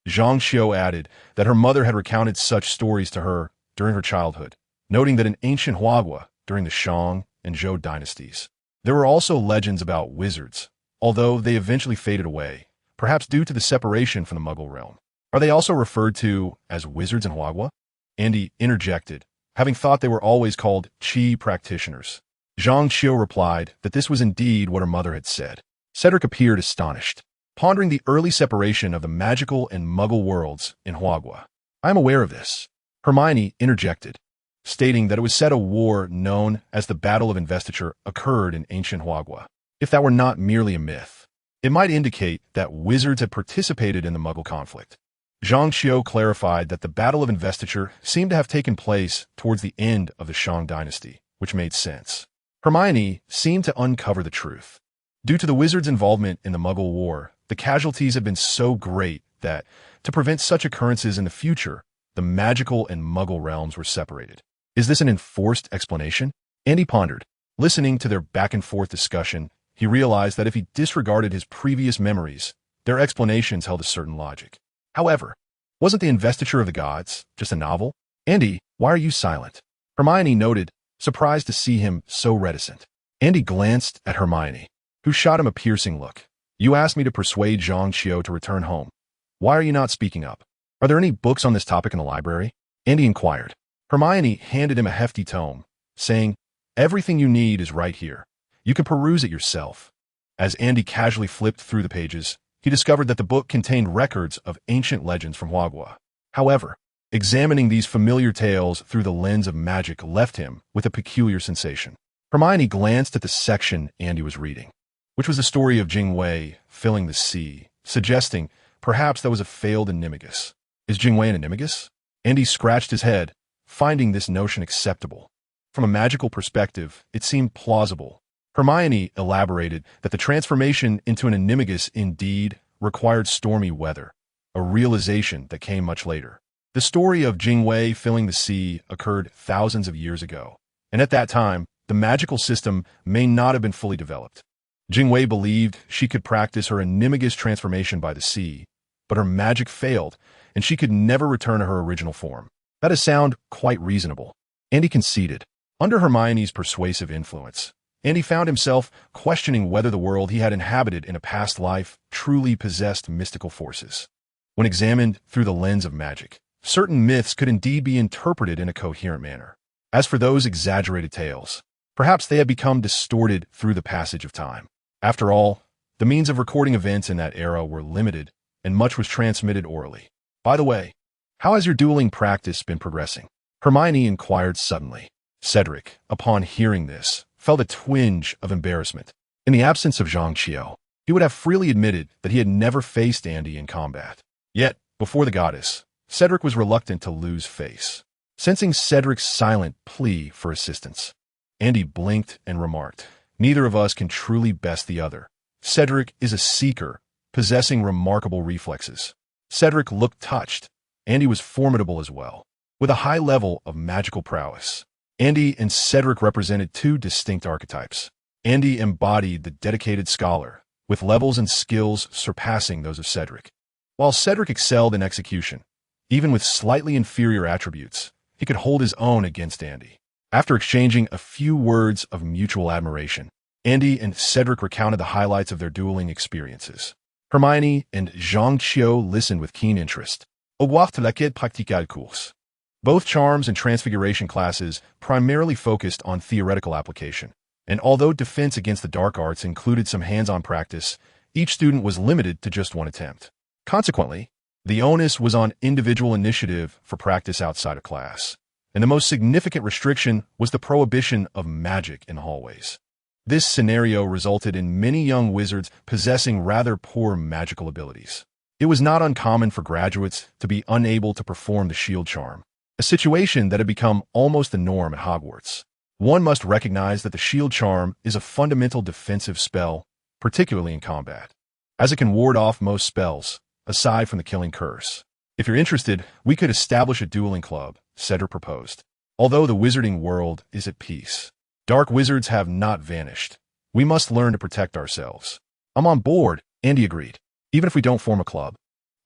A: Zhang Xiu added that her mother had recounted such stories to her during her childhood, noting that in ancient Hogwarts, during the Shang and Zhou dynasties, there were also legends about wizards, although they eventually faded away, perhaps due to the separation from the Muggle realm. Are they also referred to as wizards in Hogwarts? Andy interjected, having thought they were always called Qi practitioners. Zhang Xiu replied that this was indeed what her mother had said. Cedric appeared astonished, pondering the early separation of the magical and Muggle worlds in Hogwarts. "I am aware of this," Hermione interjected, stating that it was said a war known as the Battle of Investiture occurred in ancient Hogwarts. If that were not merely a myth, it might indicate that wizards had participated in the Muggle conflict. Zhang Xiu clarified that the Battle of Investiture seemed to have taken place towards the end of the Shang dynasty, which made sense. Hermione seemed to uncover the truth. Due to the wizards' involvement in the Muggle War, the casualties had been so great that, to prevent such occurrences in the future, the magical and Muggle realms were separated. Is this an enforced explanation? Andy pondered. Listening to their back-and-forth discussion, he realized that if he disregarded his previous memories, their explanations held a certain logic. However, wasn't the Investiture of the Gods just a novel? "Andy, why are you silent?" Hermione noted, surprised to see him so reticent. Andy glanced at Hermione, who shot him a piercing look. "You asked me to persuade Zhang Xiu to return home. Why are you not speaking up? Are there any books on this topic in the library?" Andy inquired. Hermione handed him a hefty tome, saying, "Everything you need is right here. You can peruse it yourself." As Andy casually flipped through the pages, he discovered that the book contained records of ancient legends from Hogwarts. However, examining these familiar tales through the lens of magic left him with a peculiar sensation. Hermione glanced at the section Andy was reading, which was the story of Jingwei filling the sea, suggesting perhaps that was a failed animagus. Is Jingwei an animagus? Andy scratched his head, finding this notion acceptable. From a magical perspective, it seemed plausible. Hermione elaborated that the transformation into an animagus indeed required stormy weather, a realization that came much later. The story of Jingwei filling the sea occurred thousands of years ago, and at that time, the magical system may not have been fully developed. Jingwei believed she could practice her animagus transformation by the sea, but her magic failed, and she could never return to her original form. That does sound quite reasonable. Andy conceded. Under Hermione's persuasive influence, Andy found himself questioning whether the world he had inhabited in a past life truly possessed mystical forces. When examined through the lens of magic, certain myths could indeed be interpreted in a coherent manner. As for those exaggerated tales, perhaps they had become distorted through the passage of time. After all, the means of recording events in that era were limited, and much was transmitted orally. By the way, how has your dueling practice been progressing? Hermione inquired suddenly. Cedric, upon hearing this, felt a twinge of embarrassment. In the absence of Zhang Xiu, he would have freely admitted that he had never faced Andy in combat. Yet, before the goddess, Cedric was reluctant to lose face. Sensing Cedric's silent plea for assistance, Andy blinked and remarked, "Neither of us can truly best the other. Cedric is a seeker, possessing remarkable reflexes." Cedric looked touched. Andy was formidable as well, with a high level of magical prowess. Andy and Cedric represented two distinct archetypes. Andy embodied the dedicated scholar, with levels and skills surpassing those of Cedric. While Cedric excelled in execution, even with slightly inferior attributes, he could hold his own against Andy. After exchanging a few words of mutual admiration, Andy and Cedric recounted the highlights of their dueling experiences. Hermione and Zhang Qiu listened with keen interest. Obsessively practical course. Both charms and transfiguration classes primarily focused on theoretical application, and although defense against the dark arts included some hands-on practice, each student was limited to just one attempt. Consequently, the onus was on individual initiative for practice outside of class, and the most significant restriction was the prohibition of magic in hallways. This scenario resulted in many young wizards possessing rather poor magical abilities. It was not uncommon for graduates to be unable to perform the shield charm, a situation that had become almost the norm at Hogwarts. One must recognize that the shield charm is a fundamental defensive spell, particularly in combat, as it can ward off most spells, aside from the killing curse. "If you're interested, we could establish a dueling club," Cedric proposed. "Although the wizarding world is at peace, dark wizards have not vanished. We must learn to protect ourselves." "I'm on board," Andy agreed. "Even if we don't form a club,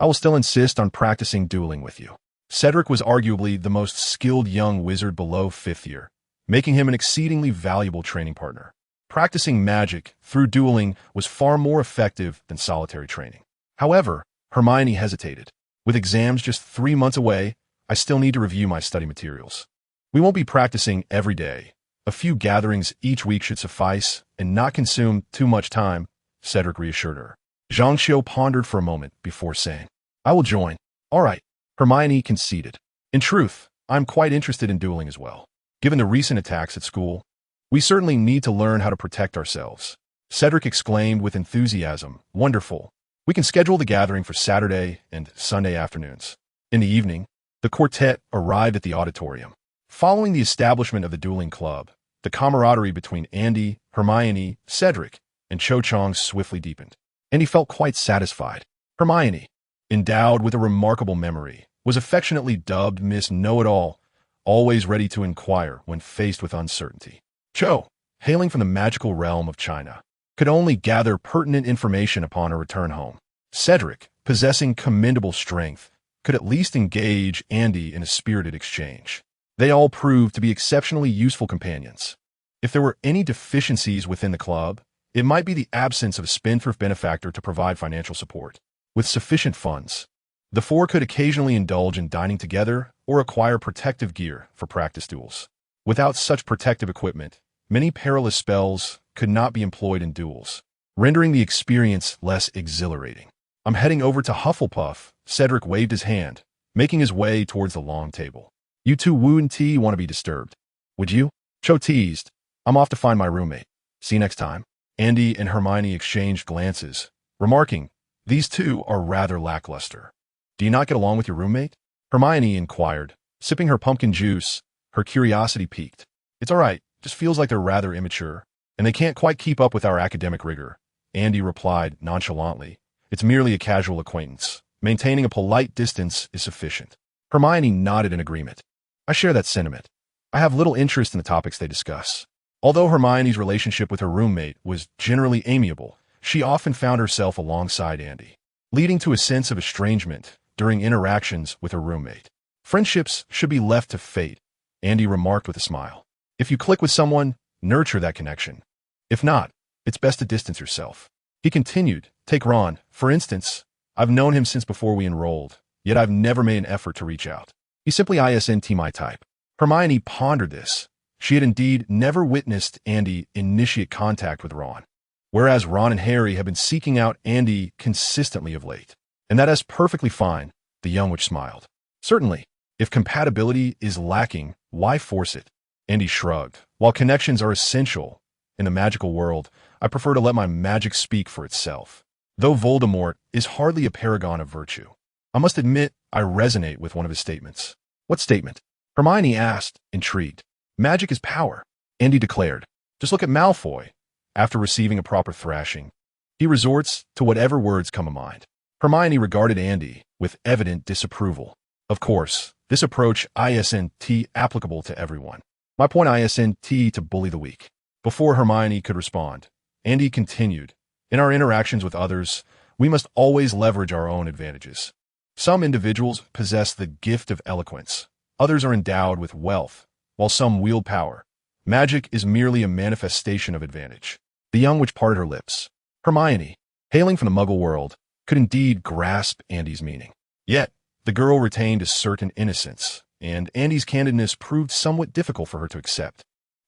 A: I will still insist on practicing dueling with you." Cedric was arguably the most skilled young wizard below 5th year, making him an exceedingly valuable training partner. Practicing magic through dueling was far more effective than solitary training. However, Hermione hesitated. "With exams just 3 months away, I still need to review my study materials. We won't be practicing every day. A few gatherings each week should suffice and not consume too much time," Cedric reassured her. Zhang Qiu pondered for a moment before saying, "I will join." "All right," Hermione conceded. "In truth, I'm quite interested in dueling as well. Given the recent attacks at school, we certainly need to learn how to protect ourselves." Cedric exclaimed with enthusiasm, "Wonderful. We can schedule the gathering for Saturday and Sunday afternoons." In the evening, the quartet arrived at the auditorium. Following the establishment of the dueling club, the camaraderie between Andy, Hermione, Cedric, and Cho Chang swiftly deepened, and he felt quite satisfied. Hermione, endowed with a remarkable memory, was affectionately dubbed Miss Know-It-All, always ready to inquire when faced with uncertainty. Cho, hailing from the magical realm of China, could only gather pertinent information upon her return home. Cedric, possessing commendable strength, could at least engage Andy in a spirited exchange. They all proved to be exceptionally useful companions. If there were any deficiencies within the club, it might be the absence of a spendthrift benefactor to provide financial support. With sufficient funds, the four could occasionally indulge in dining together or acquire protective gear for practice duels. Without such protective equipment, many perilous spells could not be employed in duels, rendering the experience less exhilarating. "I'm heading over to Hufflepuff," Cedric waved his hand, making his way towards the long table. "You two wouldn't want to be disturbed, would you?" Cho teased. "I'm off to find my roommate. See you next time." Andy and Hermione exchanged glances, remarking, "These two are rather lackluster. Do you not get along with your roommate?" Hermione inquired, sipping her pumpkin juice, her curiosity piqued. "It's all right, just feels like they're rather immature, and they can't quite keep up with our academic rigor," Andy replied nonchalantly. "It's merely a casual acquaintance. Maintaining a polite distance is sufficient." Hermione nodded in agreement. "I share that sentiment. I have little interest in the topics they discuss." Although Hermione's relationship with her roommate was generally amiable, she often found herself alongside Andy, leading to a sense of estrangement during interactions with her roommate. "Friendships should be left to fate," Andy remarked with a smile. "If you click with someone, nurture that connection. If not, it's best to distance yourself." He continued, "Take Ron, for instance. I've known him since before we enrolled, yet I've never made an effort to reach out. He's simply isn't my type." Hermione pondered this. She had indeed never witnessed Andy initiate contact with Ron, whereas Ron and Harry have been seeking out Andy consistently of late. "And that is perfectly fine," the young witch smiled. "Certainly, if compatibility is lacking, why force it?" Andy shrugged. "While connections are essential in the magical world, I prefer to let my magic speak for itself. Though Voldemort is hardly a paragon of virtue, I must admit I resonate with one of his statements. What statement? Hermione asked, intrigued. Magic is power, Andy declared. Just look at Malfoy. After receiving a proper thrashing, he resorts to whatever words come to mind. Hermione regarded Andy with evident disapproval. Of course, this approach isn't applicable to everyone. My point isn't to bully the weak. Before Hermione could respond, Andy continued, in our interactions with others, we must always leverage our own advantages. Some individuals possess the gift of eloquence. Others are endowed with wealth, while some wield power. Magic is merely a manifestation of advantage. The young witch parted her lips. Hermione, hailing from the Muggle world, could indeed grasp Andy's meaning. Yet, the girl retained a certain innocence, and Andy's candidness proved somewhat difficult for her to accept.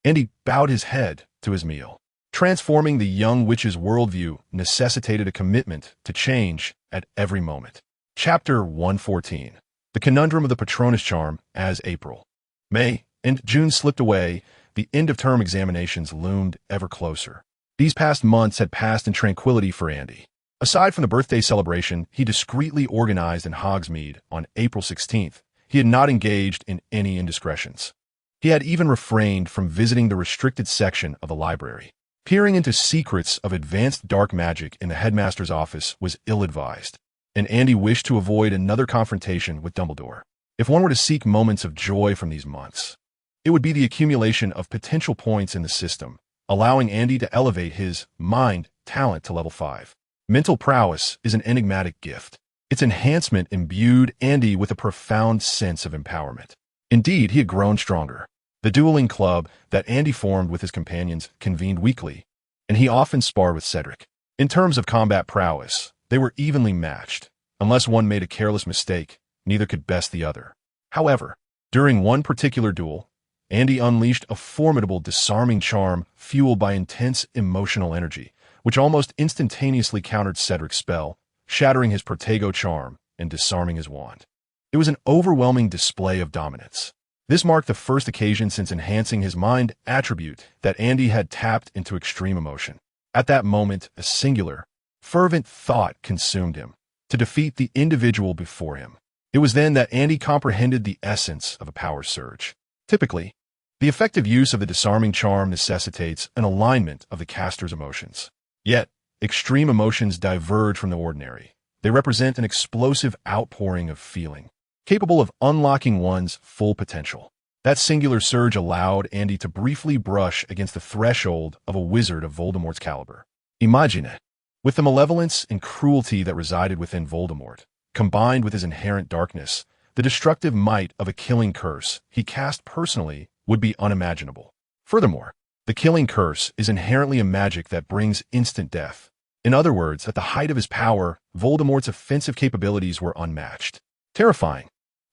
A: Andy bowed his head to his meal. Transforming the young witch's worldview necessitated a commitment to change at every moment. Chapter 114. The Conundrum of the Patronus Charm as April. May and June slipped away. The end-of-term examinations loomed ever closer. These past months had passed in tranquility for Andy. Aside from the birthday celebration he discreetly organized in Hogsmeade on April 16th, he had not engaged in any indiscretions. He had even refrained from visiting the restricted section of the library. Peering into secrets of advanced dark magic in the headmaster's office was ill-advised, and Andy wished to avoid another confrontation with Dumbledore. If one were to seek moments of joy from these months, it would be the accumulation of potential points in the system, allowing Andy to elevate his mind talent to level 5. Mental prowess is an enigmatic gift. Its enhancement imbued Andy with a profound sense of empowerment. Indeed, he had grown stronger. The dueling club that Andy formed with his companions convened weekly, and he often sparred with Cedric. In terms of combat prowess, they were evenly matched. Unless one made a careless mistake, neither could best the other. However, during one particular duel, Andy unleashed a formidable disarming charm fueled by intense emotional energy, which almost instantaneously countered Cedric's spell, shattering his Protego charm and disarming his wand. It was an overwhelming display of dominance. This marked the first occasion since enhancing his mind attribute that Andy had tapped into extreme emotion. At that moment, a singular, fervent thought consumed him: to defeat the individual before him. It was then that Andy comprehended the essence of a power surge. Typically, the effective use of the disarming charm necessitates an alignment of the caster's emotions. Yet, extreme emotions diverge from the ordinary. They represent an explosive outpouring of feeling, capable of unlocking one's full potential. That singular surge allowed Andy to briefly brush against the threshold of a wizard of Voldemort's caliber. Imagine it. With the malevolence and cruelty that resided within Voldemort, combined with his inherent darkness, the destructive might of a killing curse he cast personally would be unimaginable. Furthermore, the killing curse is inherently a magic that brings instant death. In other words, at the height of his power, Voldemort's offensive capabilities were unmatched. Terrifying.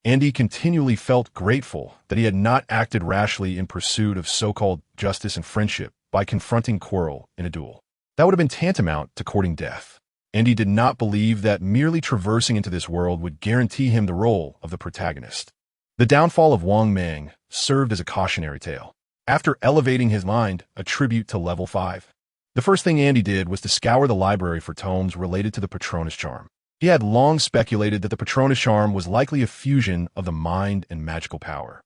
A: Andy continually felt grateful that he had not acted rashly in pursuit of so-called justice and friendship by confronting Quirrell in a duel. That would have been tantamount to courting death. Andy did not believe that merely traversing into this world would guarantee him the role of the protagonist. The downfall of Wang Meng served as a cautionary tale. After elevating his mind a tribute to level 5, the first thing Andy did was to scour the library for tomes related to the Patronus Charm. He had long speculated that the Patronus Charm was likely a fusion of the mind and magical power.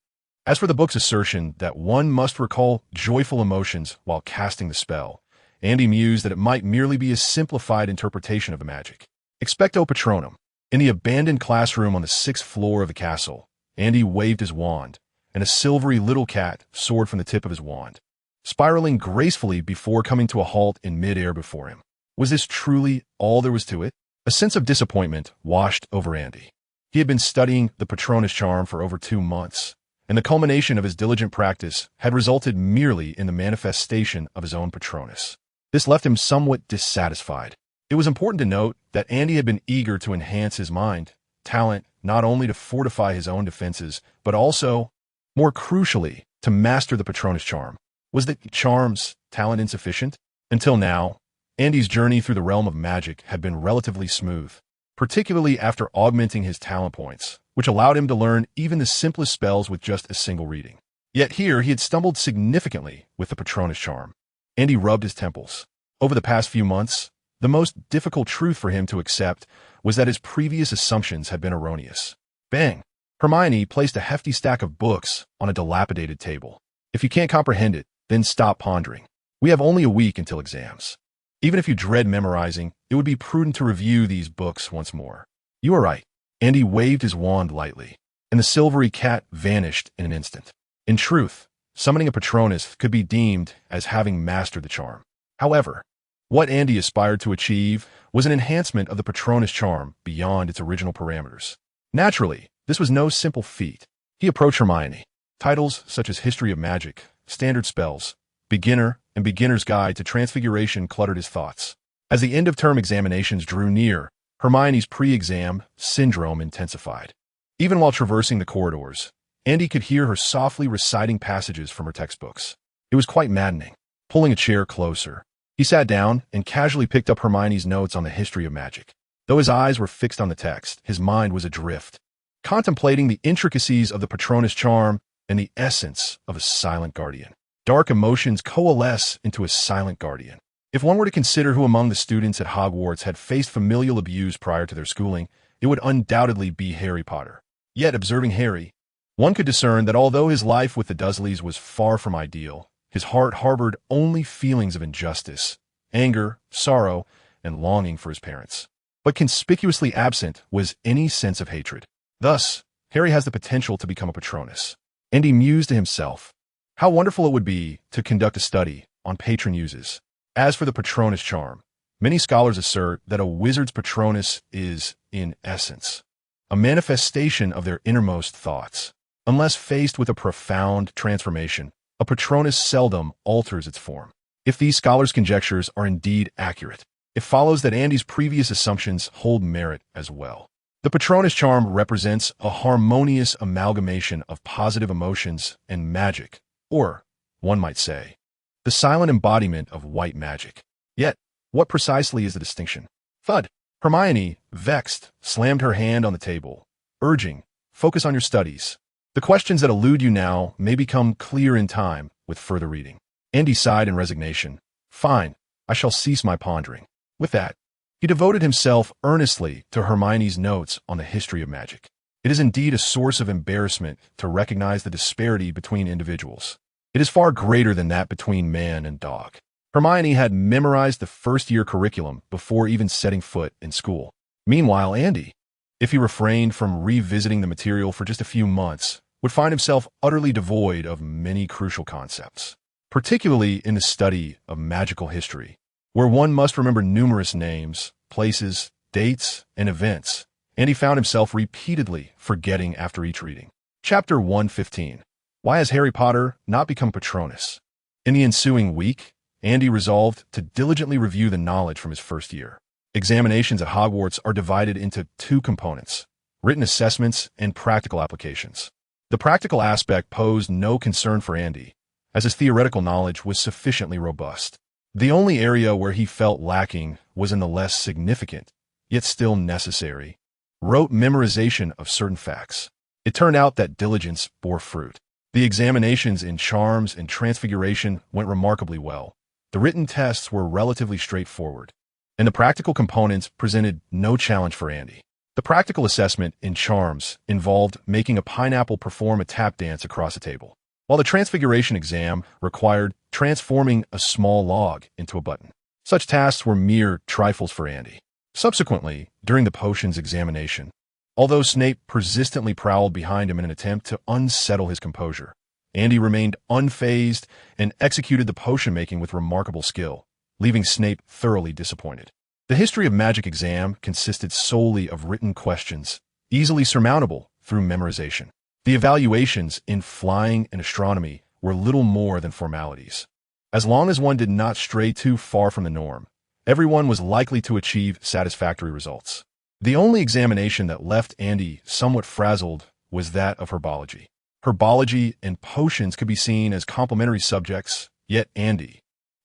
A: As for the book's assertion that one must recall joyful emotions while casting the spell, Andy mused that it might merely be a simplified interpretation of the magic. Expecto Patronum. In the abandoned classroom on the 6th floor of the castle, Andy waved his wand, and a silvery little cat soared from the tip of his wand, spiraling gracefully before coming to a halt in mid-air before him. Was this truly all there was to it? A sense of disappointment washed over Andy. He had been studying the Patronus Charm for over 2 months, and the culmination of his diligent practice had resulted merely in the manifestation of his own Patronus. This left him somewhat dissatisfied. It was important to note that Andy had been eager to enhance his mind, talent, not only to fortify his own defenses, but also, more crucially, to master the Patronus Charm. Was the charm's talent insufficient? Until now, Andy's journey through the realm of magic had been relatively smooth, particularly after augmenting his talent points, which allowed him to learn even the simplest spells with just a single reading. Yet here he had stumbled significantly with the Patronus Charm. Andy rubbed his temples. Over the past few months, the most difficult truth for him to accept was that his previous assumptions had been erroneous. Bang! Hermione placed a hefty stack of books on a dilapidated table. If you can't comprehend it, then stop pondering. We have only a week until exams. Even if you dread memorizing, it would be prudent to review these books once more. You are right. Andy waved his wand lightly, and the silvery cat vanished in an instant. In truth, summoning a Patronus could be deemed as having mastered the charm. However, what Andy aspired to achieve was an enhancement of the Patronus charm beyond its original parameters. Naturally, this was no simple feat. He approached Hermione. Titles such as History of Magic, Standard Spells, Beginner, and Beginner's Guide to Transfiguration cluttered his thoughts. As the end-of-term examinations drew near, Hermione's pre-exam syndrome intensified. Even while traversing the corridors, Andy could hear her softly reciting passages from her textbooks. It was quite maddening. Pulling a chair closer, he sat down and casually picked up Hermione's notes on the history of magic. Though his eyes were fixed on the text, his mind was adrift, contemplating the intricacies of the Patronus charm and the essence of a silent guardian. Dark emotions coalesce into a silent guardian. If one were to consider who among the students at Hogwarts had faced familial abuse prior to their schooling, it would undoubtedly be Harry Potter. Yet, observing Harry, one could discern that although his life with the Dursleys was far from ideal, his heart harbored only feelings of injustice, anger, sorrow, and longing for his parents. But conspicuously absent was any sense of hatred. Thus, Harry has the potential to become a Patronus. And he mused to himself, how wonderful it would be to conduct a study on patron uses. As for the Patronus charm, many scholars assert that a wizard's Patronus is, in essence, a manifestation of their innermost thoughts. Unless faced with a profound transformation, a Patronus seldom alters its form. If these scholars' conjectures are indeed accurate, it follows that Andy's previous assumptions hold merit as well. The Patronus charm represents a harmonious amalgamation of positive emotions and magic, or, one might say, the silent embodiment of white magic. Yet, what precisely is the distinction? Thud! Hermione, vexed, slammed her hand on the table, urging, focus on your studies. The questions that elude you now may become clear in time with further reading. Andy sighed in resignation. Fine, I shall cease my pondering. With that, he devoted himself earnestly to Hermione's notes on the history of magic. It is indeed a source of embarrassment to recognize the disparity between individuals. It is far greater than that between man and dog. Hermione had memorized the first-year curriculum before even setting foot in school. Meanwhile, Andy, if he refrained from revisiting the material for just a few months, would find himself utterly devoid of many crucial concepts, particularly in the study of magical history, where one must remember numerous names, places, dates, and events, and he found himself repeatedly forgetting after each reading. Chapter 115. Why has Harry Potter not become Patronus? In the ensuing week, Andy resolved to diligently review the knowledge from his first year. Examinations at Hogwarts are divided into two components: written assessments and practical applications. The practical aspect posed no concern for Andy, as his theoretical knowledge was sufficiently robust. The only area where he felt lacking was in the less significant, yet still necessary, rote memorization of certain facts. It turned out that diligence bore fruit. The examinations in Charms and Transfiguration went remarkably well. The written tests were relatively straightforward, and the practical components presented no challenge for Andy. The practical assessment in Charms involved making a pineapple perform a tap dance across a table, while the Transfiguration exam required transforming a small log into a button. Such tasks were mere trifles for Andy. Subsequently, during the potions examination, although Snape persistently prowled behind him in an attempt to unsettle his composure, Andy remained unfazed and executed the potion-making with remarkable skill, leaving Snape thoroughly disappointed. The History of Magic exam consisted solely of written questions, easily surmountable through memorization. The evaluations in flying and astronomy were little more than formalities. As long as one did not stray too far from the norm, everyone was likely to achieve satisfactory results. The only examination that left Andy somewhat frazzled was that of herbology. Herbology and potions could be seen as complementary subjects, yet Andy,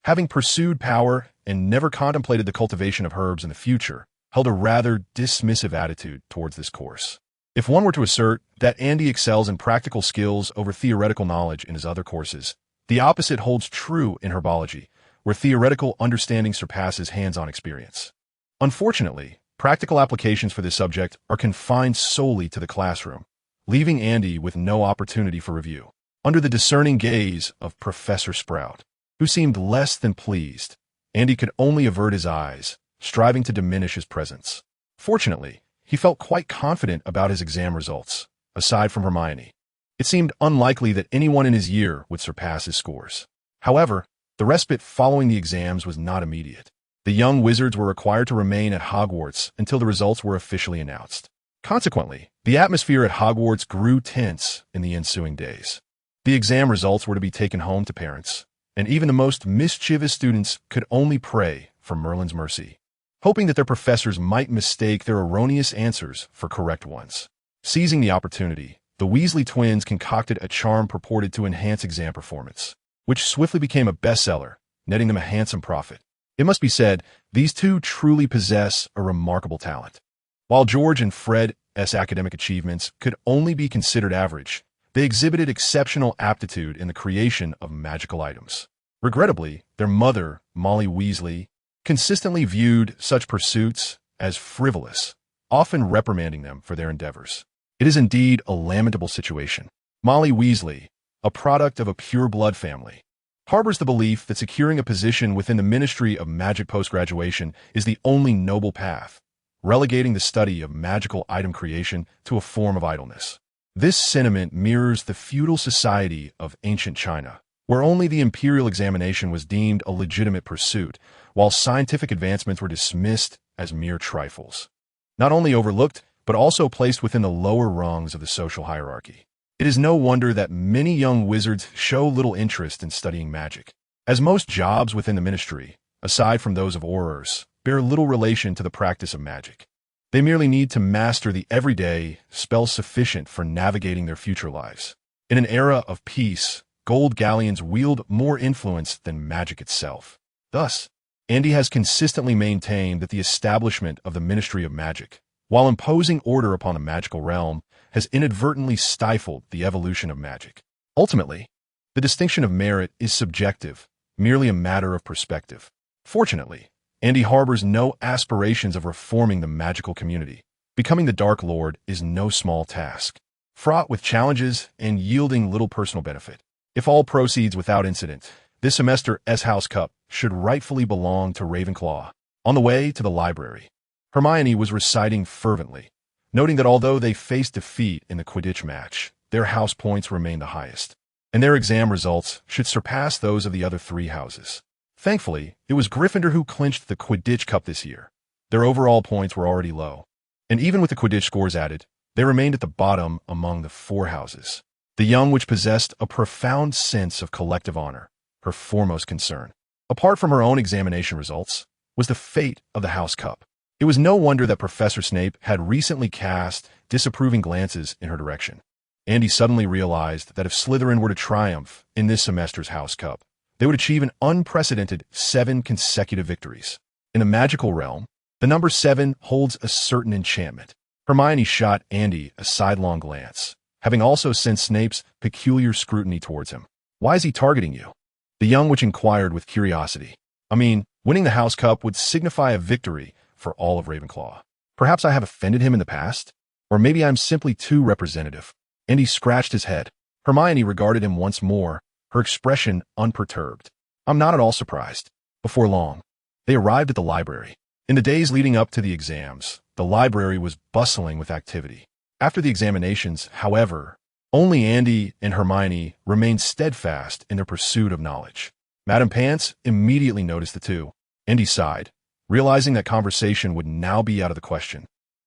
A: having pursued power and never contemplated the cultivation of herbs in the future, held a rather dismissive attitude towards this course. If one were to assert that Andy excels in practical skills over theoretical knowledge in his other courses, the opposite holds true in herbology, where theoretical understanding surpasses hands-on experience. Unfortunately, Practical applications for this subject are confined solely to the classroom, leaving Andy with no opportunity for review. Under the discerning gaze of Professor Sprout, who seemed less than pleased, Andy could only avert his eyes, striving to diminish his presence. Fortunately, he felt quite confident about his exam results, aside from Hermione. It seemed unlikely that anyone in his year would surpass his scores. However, the respite following the exams was not immediate. The young wizards were required to remain at Hogwarts until the results were officially announced. Consequently, the atmosphere at Hogwarts grew tense in the ensuing days. The exam results were to be taken home to parents, and even the most mischievous students could only pray for Merlin's mercy, hoping that their professors might mistake their erroneous answers for correct ones. Seizing the opportunity, the Weasley twins concocted a charm purported to enhance exam performance, which swiftly became a bestseller, netting them a handsome profit. It must be said, these two truly possess a remarkable talent. While George and Fred's academic achievements could only be considered average, they exhibited exceptional aptitude in the creation of magical items. Regrettably, their mother, Molly Weasley, consistently viewed such pursuits as frivolous, often reprimanding them for their endeavors. It is indeed a lamentable situation. Molly Weasley, a product of a pure-blood family, harbors the belief that securing a position within the Ministry of Magic post-graduation is the only noble path, relegating the study of magical item creation to a form of idleness. This sentiment mirrors the feudal society of ancient China, where only the imperial examination was deemed a legitimate pursuit, while scientific advancements were dismissed as mere trifles. Not only overlooked, but also placed within the lower rungs of the social hierarchy. It is no wonder that many young wizards show little interest in studying magic, as most jobs within the ministry, aside from those of aurors, bear little relation to the practice of magic. They merely need to master the everyday spells sufficient for navigating their future lives. In an era of peace, gold galleons wield more influence than magic itself. Thus, Andy has consistently maintained that the establishment of the Ministry of Magic, while imposing order upon the magical realm, has inadvertently stifled the evolution of magic. Ultimately, the distinction of merit is subjective, merely a matter of perspective. Fortunately, Andy harbors no aspirations of reforming the magical community. Becoming the Dark Lord is no small task, fraught with challenges and yielding little personal benefit. If all proceeds without incident, this semester's House Cup should rightfully belong to Ravenclaw. On the way to the library, Hermione was reciting fervently, noting that although they faced defeat in the Quidditch match, their house points remained the highest, and their exam results should surpass those of the other three houses. Thankfully, it was Gryffindor who clinched the Quidditch Cup this year. Their overall points were already low, and even with the Quidditch scores added, they remained at the bottom among the four houses. The young witch possessed a profound sense of collective honor, her foremost concern. Apart from her own examination results, was the fate of the House Cup. It was no wonder that Professor Snape had recently cast disapproving glances in her direction. Andy suddenly realized that if Slytherin were to triumph in this semester's House Cup, they would achieve an unprecedented 7 consecutive victories. In the magical realm, the number 7 holds a certain enchantment. Hermione shot Andy a sidelong glance, having also sensed Snape's peculiar scrutiny towards him. "Why is he targeting you?" The young witch inquired with curiosity. Winning the House Cup would signify a victory for all of Ravenclaw. Perhaps I have offended him in the past? Or maybe I'm simply too representative. Andy scratched his head. Hermione regarded him once more, her expression unperturbed. "I'm not at all surprised." Before long, they arrived at the library. In the days leading up to the exams, the library was bustling with activity. After the examinations, however, only Andy and Hermione remained steadfast in their pursuit of knowledge. Madame Pants immediately noticed the two. Andy sighed, realizing that conversation would now be out of the question.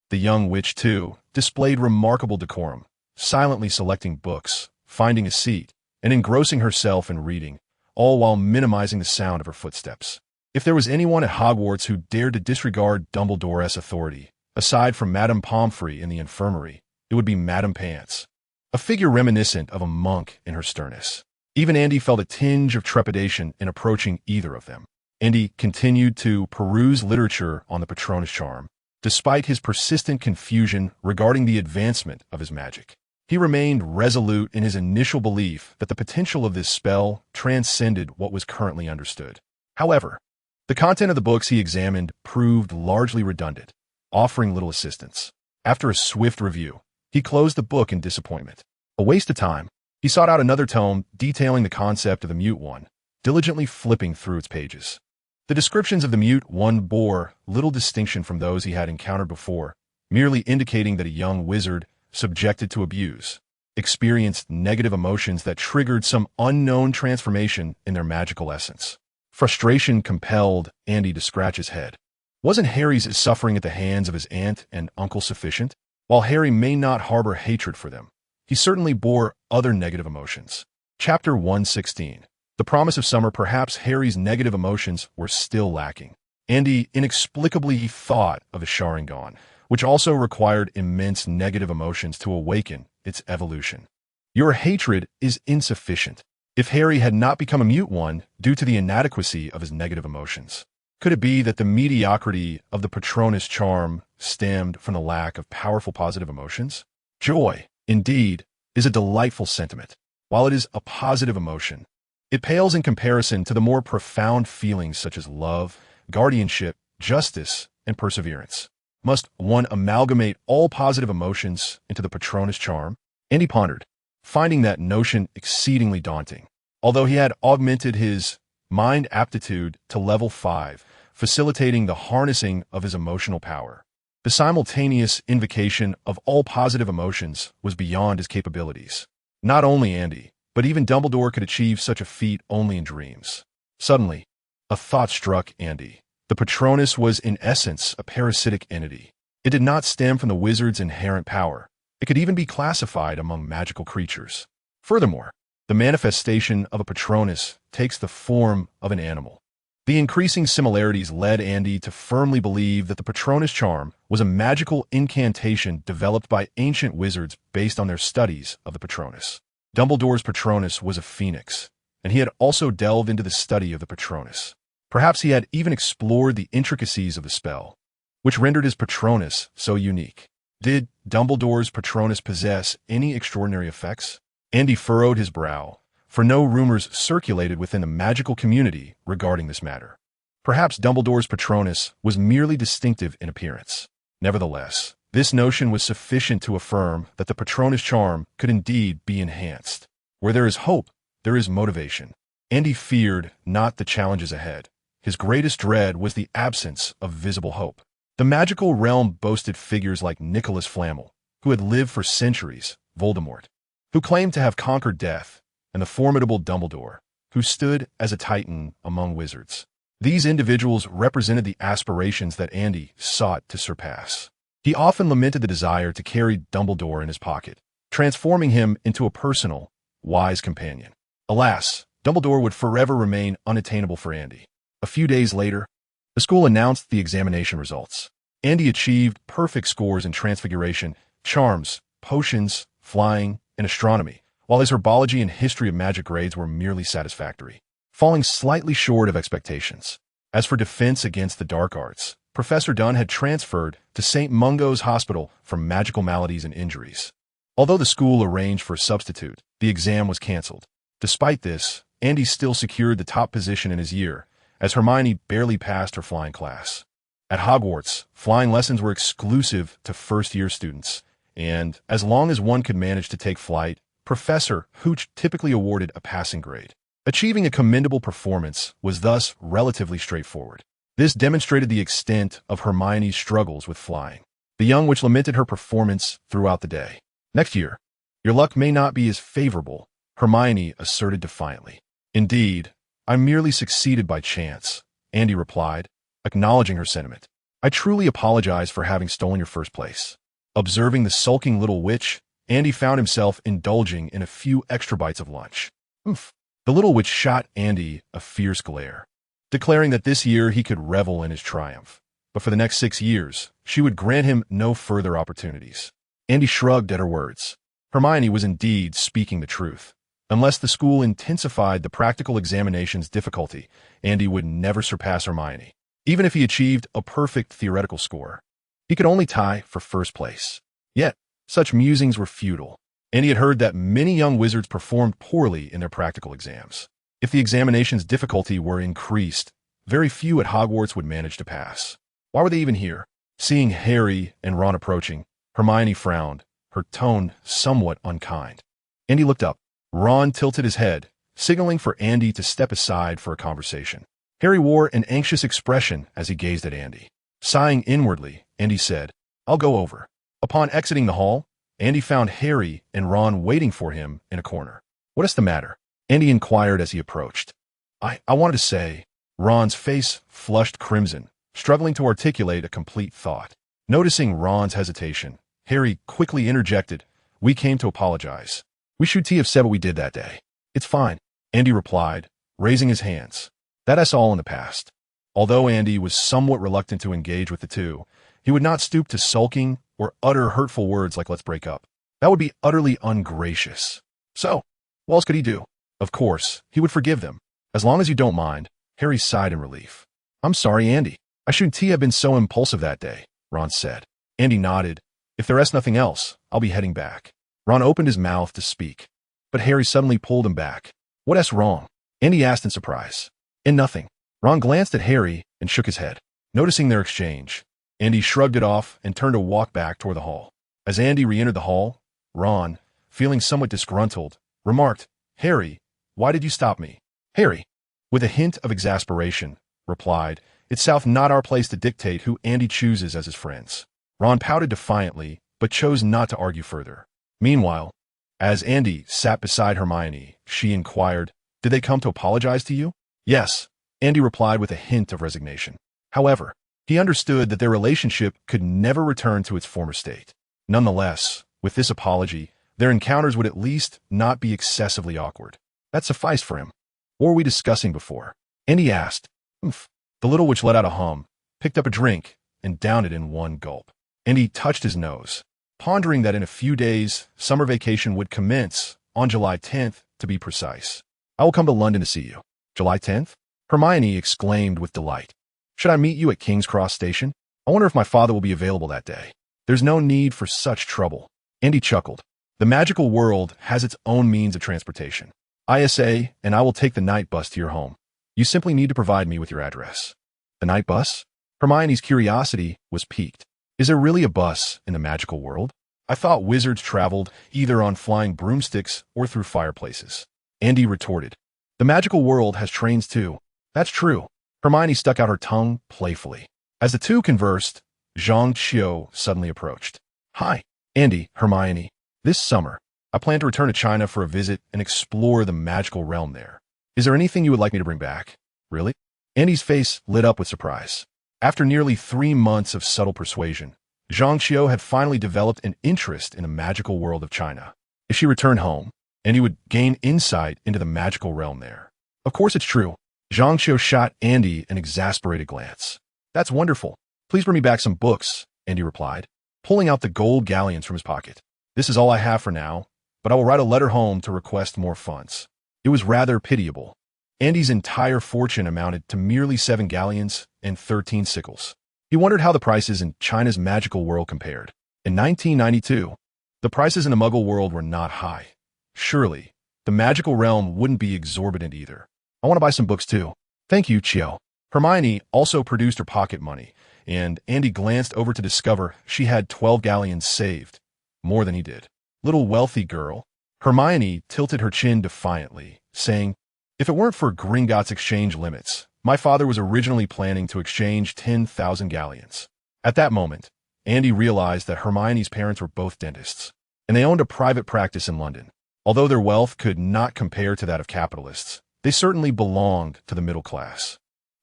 A: The young witch, too, displayed remarkable decorum, silently selecting books, finding a seat, and engrossing herself in reading, all while minimizing the sound of her footsteps. If there was anyone at Hogwarts who dared to disregard Dumbledore's authority, aside from Madame Pomfrey in the infirmary, it would be Madame Pants, a figure reminiscent of a monk in her sternness. Even Andy felt a tinge of trepidation in approaching either of them. Andy continued to peruse literature on the Patronus charm, despite his persistent confusion regarding the advancement of his magic. He remained resolute in his initial belief that the potential of this spell transcended what was currently understood. However, the content of the books he examined proved largely redundant, offering little assistance. After a swift review, he closed the book in disappointment. A waste of time. He sought out another tome detailing the concept of the Mute One, diligently flipping through its pages. The descriptions of the Mute One bore little distinction from those he had encountered before, merely indicating that a young wizard, subjected to abuse, experienced negative emotions that triggered some unknown transformation in their magical essence. Frustration compelled Andy to scratch his head. Wasn't Harry's suffering at the hands of his aunt and uncle sufficient? While Harry may not harbor hatred for them, he certainly bore other negative emotions. Chapter 116. The promise of summer. Perhaps Harry's negative emotions were still lacking. Andy inexplicably thought of a Sharingan, which also required immense negative emotions to awaken its evolution. Your hatred is insufficient. If Harry had not become a Mute One due to the inadequacy of his negative emotions, could it be that the mediocrity of the Patronus charm stemmed from the lack of powerful positive emotions? Joy, indeed, is a delightful sentiment. While it is a positive emotion, it pales in comparison to the more profound feelings such as love, guardianship, justice, and perseverance. Must one amalgamate all positive emotions into the Patronus charm? Andy pondered, finding that notion exceedingly daunting. Although he had augmented his mind aptitude to level 5, facilitating the harnessing of his emotional power, the simultaneous invocation of all positive emotions was beyond his capabilities. Not only Andy, but even Dumbledore could achieve such a feat only in dreams. Suddenly, a thought struck Andy. The Patronus was in essence a parasitic entity. It did not stem from the wizard's inherent power. It could even be classified among magical creatures. Furthermore, the manifestation of a Patronus takes the form of an animal. The increasing similarities led Andy to firmly believe that the Patronus charm was a magical incantation developed by ancient wizards based on their studies of the Patronus. Dumbledore's Patronus was a phoenix, and he had also delved into the study of the Patronus. Perhaps he had even explored the intricacies of the spell, which rendered his Patronus so unique. Did Dumbledore's Patronus possess any extraordinary effects? Andy furrowed his brow, for no rumors circulated within the magical community regarding this matter. Perhaps Dumbledore's Patronus was merely distinctive in appearance. Nevertheless, this notion was sufficient to affirm that the Patronus charm could indeed be enhanced. Where there is hope, there is motivation. Andy feared not the challenges ahead. His greatest dread was the absence of visible hope. The magical realm boasted figures like Nicholas Flamel, who had lived for centuries, Voldemort, who claimed to have conquered death, and the formidable Dumbledore, who stood as a titan among wizards. These individuals represented the aspirations that Andy sought to surpass. He often lamented the desire to carry Dumbledore in his pocket, transforming him into a personal, wise companion. Alas, Dumbledore would forever remain unattainable for Andy. A few days later, the school announced the examination results. Andy achieved perfect scores in Transfiguration, charms, potions, flying, and astronomy, while his herbology and history of magic grades were merely satisfactory, falling slightly short of expectations. As for defense against the dark arts, Professor Dunn had transferred to St. Mungo's Hospital for magical maladies and injuries. Although the school arranged for a substitute, the exam was canceled. Despite this, Andy still secured the top position in his year, as Hermione barely passed her flying class. At Hogwarts, flying lessons were exclusive to first-year students, and as long as one could manage to take flight, Professor Hooch typically awarded a passing grade. Achieving a commendable performance was thus relatively straightforward. This demonstrated the extent of Hermione's struggles with flying. The young witch lamented her performance throughout the day. Next year, your luck may not be as favorable, Hermione asserted defiantly. Indeed, I merely succeeded by chance, Andy replied, acknowledging her sentiment. I truly apologize for having stolen your first place. Observing the sulking little witch, Andy found himself indulging in a few extra bites of lunch. Oof. The little witch shot Andy a fierce glare, declaring that this year he could revel in his triumph, but for the next 6 years, she would grant him no further opportunities. Andy shrugged at her words. Hermione was indeed speaking the truth. Unless the school intensified the practical examination's difficulty, Andy would never surpass Hermione. Even if he achieved a perfect theoretical score, he could only tie for first place. Yet, such musings were futile. Andy had heard that many young wizards performed poorly in their practical exams. If the examination's difficulty were increased, very few at Hogwarts would manage to pass. Why were they even here? Seeing Harry and Ron approaching, Hermione frowned, her tone somewhat unkind. Andy looked up. Ron tilted his head, signaling for Andy to step aside for a conversation. Harry wore an anxious expression as he gazed at Andy. Sighing inwardly, Andy said, "I'll go over." Upon exiting the hall, Andy found Harry and Ron waiting for him in a corner. "What is the matter?" Andy inquired as he approached. I wanted to say." Ron's face flushed crimson, struggling to articulate a complete thought. Noticing Ron's hesitation, Harry quickly interjected, "We came to apologize. We should have said what we did that day." "It's fine," Andy replied, raising his hands. "That's all in the past." Although Andy was somewhat reluctant to engage with the two, he would not stoop to sulking or utter hurtful words like "let's break up." That would be utterly ungracious. So, what else could he do? Of course, he would forgive them. "As long as you don't mind," Harry sighed in relief. "I'm sorry, Andy. I shouldn't have been so impulsive that day," Ron said. Andy nodded. "If there is nothing else, I'll be heading back." Ron opened his mouth to speak, but Harry suddenly pulled him back. "What's wrong?" Andy asked in surprise. "And nothing." Ron glanced at Harry and shook his head. Noticing their exchange, Andy shrugged it off and turned to walk back toward the hall. As Andy re-entered the hall, Ron, feeling somewhat disgruntled, remarked, "Harry, why did you stop me?" Harry, with a hint of exasperation, replied, "It's not our place to dictate who Andy chooses as his friends." Ron pouted defiantly, but chose not to argue further. Meanwhile, as Andy sat beside Hermione, she inquired, "Did they come to apologize to you?" "Yes," Andy replied with a hint of resignation. However, he understood that their relationship could never return to its former state. Nonetheless, with this apology, their encounters would at least not be excessively awkward. That sufficed for him. "What were we discussing before?" Andy asked. "Oomph." The little witch let out a hum, picked up a drink, and downed it in one gulp. Andy touched his nose, pondering that in a few days, summer vacation would commence, on July 10th, to be precise. "I will come to London to see you." "July 10th? Hermione exclaimed with delight. "Should I meet you at King's Cross Station? I wonder if my father will be available that day." "There's no need for such trouble." Andy chuckled. "The magical world has its own means of transportation. ISA, and I will take the night bus to your home. You simply need to provide me with your address." "The night bus?" Hermione's curiosity was piqued. "Is there really a bus in the magical world? I thought wizards traveled either on flying broomsticks or through fireplaces." Andy retorted. "The magical world has trains too." "That's true." Hermione stuck out her tongue playfully. As the two conversed, Zhang Qiu suddenly approached. "Hi, Andy, Hermione. This summer, I plan to return to China for a visit and explore the magical realm there. Is there anything you would like me to bring back?" "Really?" Andy's face lit up with surprise. After nearly 3 months of subtle persuasion, Zhang Qiu had finally developed an interest in the magical world of China. If she returned home, Andy would gain insight into the magical realm there. "Of course it's true." Zhang Qiu shot Andy an exasperated glance. "That's wonderful. Please bring me back some books," Andy replied, pulling out the gold galleons from his pocket. "This is all I have for now, but I will write a letter home to request more funds." It was rather pitiable. Andy's entire fortune amounted to merely 7 galleons and 13 sickles. He wondered how the prices in China's magical world compared. In 1992, the prices in the Muggle world were not high. Surely, the magical realm wouldn't be exorbitant either. "I want to buy some books too." "Thank you, Qiu." Hermione also produced her pocket money, and Andy glanced over to discover she had 12 galleons saved, more than he did. "Little wealthy girl." Hermione tilted her chin defiantly, saying, "If it weren't for Gringotts exchange limits, my father was originally planning to exchange 10,000 galleons." At that moment, Andy realized that Hermione's parents were both dentists, and they owned a private practice in London. Although their wealth could not compare to that of capitalists, they certainly belonged to the middle class.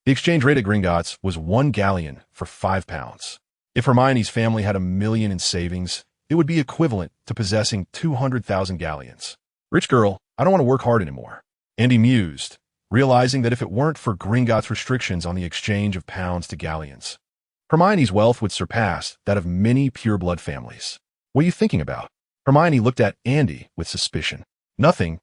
A: The exchange rate at Gringotts was 1 galleon for £5. If Hermione's family had 1 million in savings, it would be equivalent to possessing 200,000 galleons. "Rich girl, I don't want to work hard anymore," Andy mused, realizing that if it weren't for Gringotts' restrictions on the exchange of pounds to galleons, Hermione's wealth would surpass that of many pure-blood families. "What are you thinking about?" Hermione looked at Andy with suspicion. Nothing,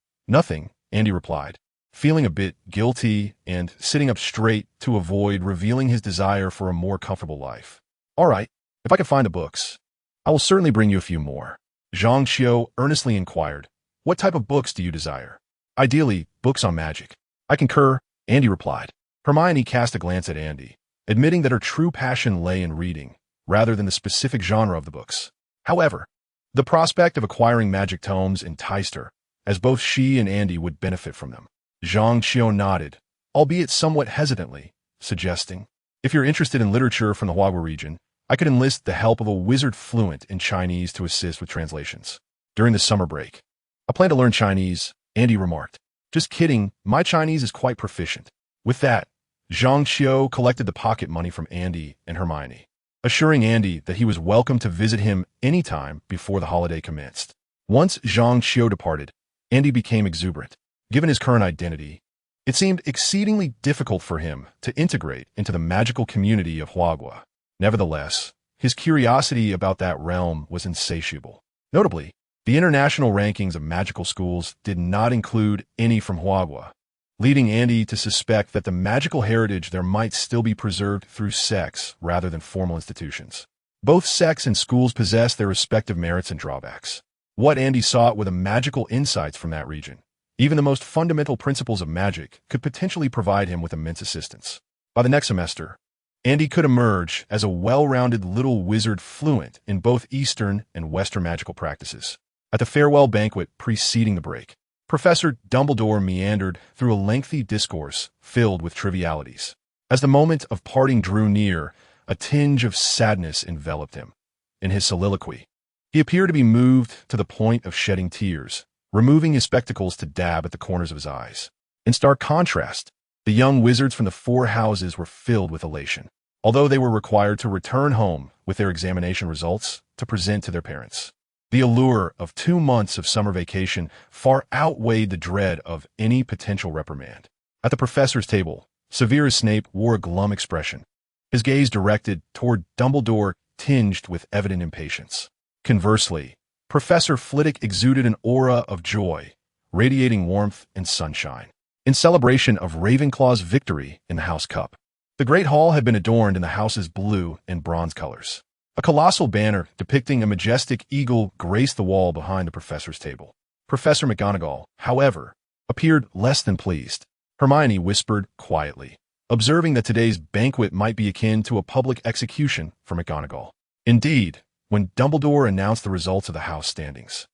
A: Andy replied, feeling a bit guilty and sitting up straight to avoid revealing his desire for a more comfortable life. "All right, if I can find the books, I will certainly bring you a few more." Zhang Qiu earnestly inquired, "What type of books do you desire?" "Ideally, books on magic." "I concur," Andy replied. Hermione cast a glance at Andy, admitting that her true passion lay in reading, rather than the specific genre of the books. However, the prospect of acquiring magic tomes enticed her, as both she and Andy would benefit from them. Zhang Qiu nodded, albeit somewhat hesitantly, suggesting, "If you're interested in literature from the Hogwarts region, I could enlist the help of a wizard fluent in Chinese to assist with translations. During the summer break, I plan to learn Chinese," Andy remarked. "Just kidding, my Chinese is quite proficient." With that, Zhang Qiu collected the pocket money from Andy and Hermione, assuring Andy that he was welcome to visit him anytime before the holiday commenced. Once Zhang Qiu departed, Andy became exuberant. Given his current identity, it seemed exceedingly difficult for him to integrate into the magical community of Hogwarts. Nevertheless, his curiosity about that realm was insatiable. Notably, the international rankings of magical schools did not include any from Hogwarts, leading Andy to suspect that the magical heritage there might still be preserved through sects rather than formal institutions. Both sects and schools possessed their respective merits and drawbacks. What Andy sought were the magical insights from that region. Even the most fundamental principles of magic could potentially provide him with immense assistance. By the next semester, Andy could emerge as a well-rounded little wizard fluent in both Eastern and Western magical practices. At the farewell banquet preceding the break, Professor Dumbledore meandered through a lengthy discourse filled with trivialities. As the moment of parting drew near, a tinge of sadness enveloped him. In his soliloquy, he appeared to be moved to the point of shedding tears, removing his spectacles to dab at the corners of his eyes. In stark contrast, the young wizards from the four houses were filled with elation, although they were required to return home with their examination results to present to their parents. The allure of 2 months of summer vacation far outweighed the dread of any potential reprimand. At the professor's table, Severus Snape wore a glum expression, his gaze directed toward Dumbledore tinged with evident impatience. Conversely, Professor Flitwick exuded an aura of joy, radiating warmth and sunshine. In celebration of Ravenclaw's victory in the House Cup, the Great Hall had been adorned in the house's blue and bronze colors. A colossal banner depicting a majestic eagle graced the wall behind the professor's table. Professor McGonagall, however, appeared less than pleased. Hermione whispered quietly, observing that today's banquet might be akin to a public execution for McGonagall. Indeed, when Dumbledore announced the results of the House standings,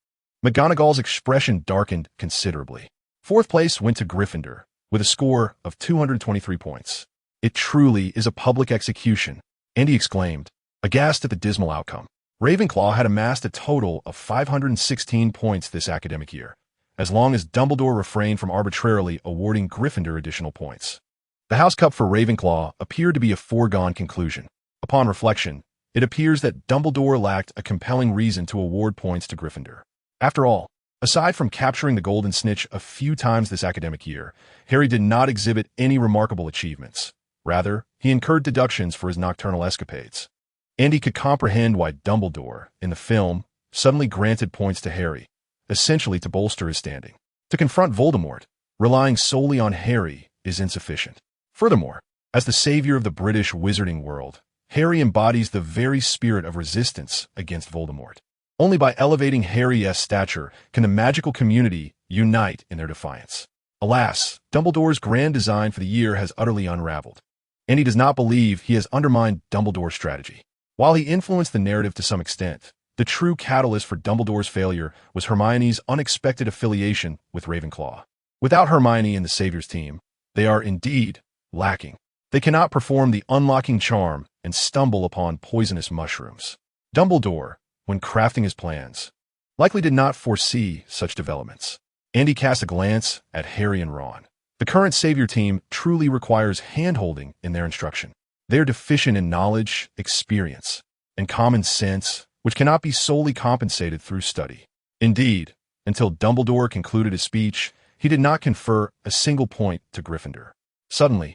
A: McGonagall's expression darkened considerably. Fourth place went to Gryffindor, with a score of 223 points. "It truly is a public execution," Andy exclaimed, aghast at the dismal outcome. Ravenclaw had amassed a total of 516 points this academic year, as long as Dumbledore refrained from arbitrarily awarding Gryffindor additional points. The House Cup for Ravenclaw appeared to be a foregone conclusion. Upon reflection, it appears that Dumbledore lacked a compelling reason to award points to Gryffindor. After all, aside from capturing the Golden Snitch a few times this academic year, Harry did not exhibit any remarkable achievements. Rather, he incurred deductions for his nocturnal escapades. Andy could comprehend why Dumbledore, in the film, suddenly granted points to Harry, essentially to bolster his standing. To confront Voldemort, relying solely on Harry is insufficient. Furthermore, as the savior of the British wizarding world, Harry embodies the very spirit of resistance against Voldemort. Only by elevating Harry's stature can the magical community unite in their defiance. Alas, Dumbledore's grand design for the year has utterly unraveled, and he does not believe he has undermined Dumbledore's strategy. While he influenced the narrative to some extent, the true catalyst for Dumbledore's failure was Hermione's unexpected affiliation with Ravenclaw. Without Hermione and the Savior's team, they are indeed lacking. They cannot perform the unlocking charm and stumble upon poisonous mushrooms. Dumbledore, when crafting his plans, likely did not foresee such developments. Andy cast a glance at Harry and Ron. The current Savior team truly requires hand-holding in their instruction. They are deficient in knowledge, experience, and common sense, which cannot be solely compensated through study. Indeed, until Dumbledore concluded his speech, he did not confer a single point to Gryffindor. Suddenly,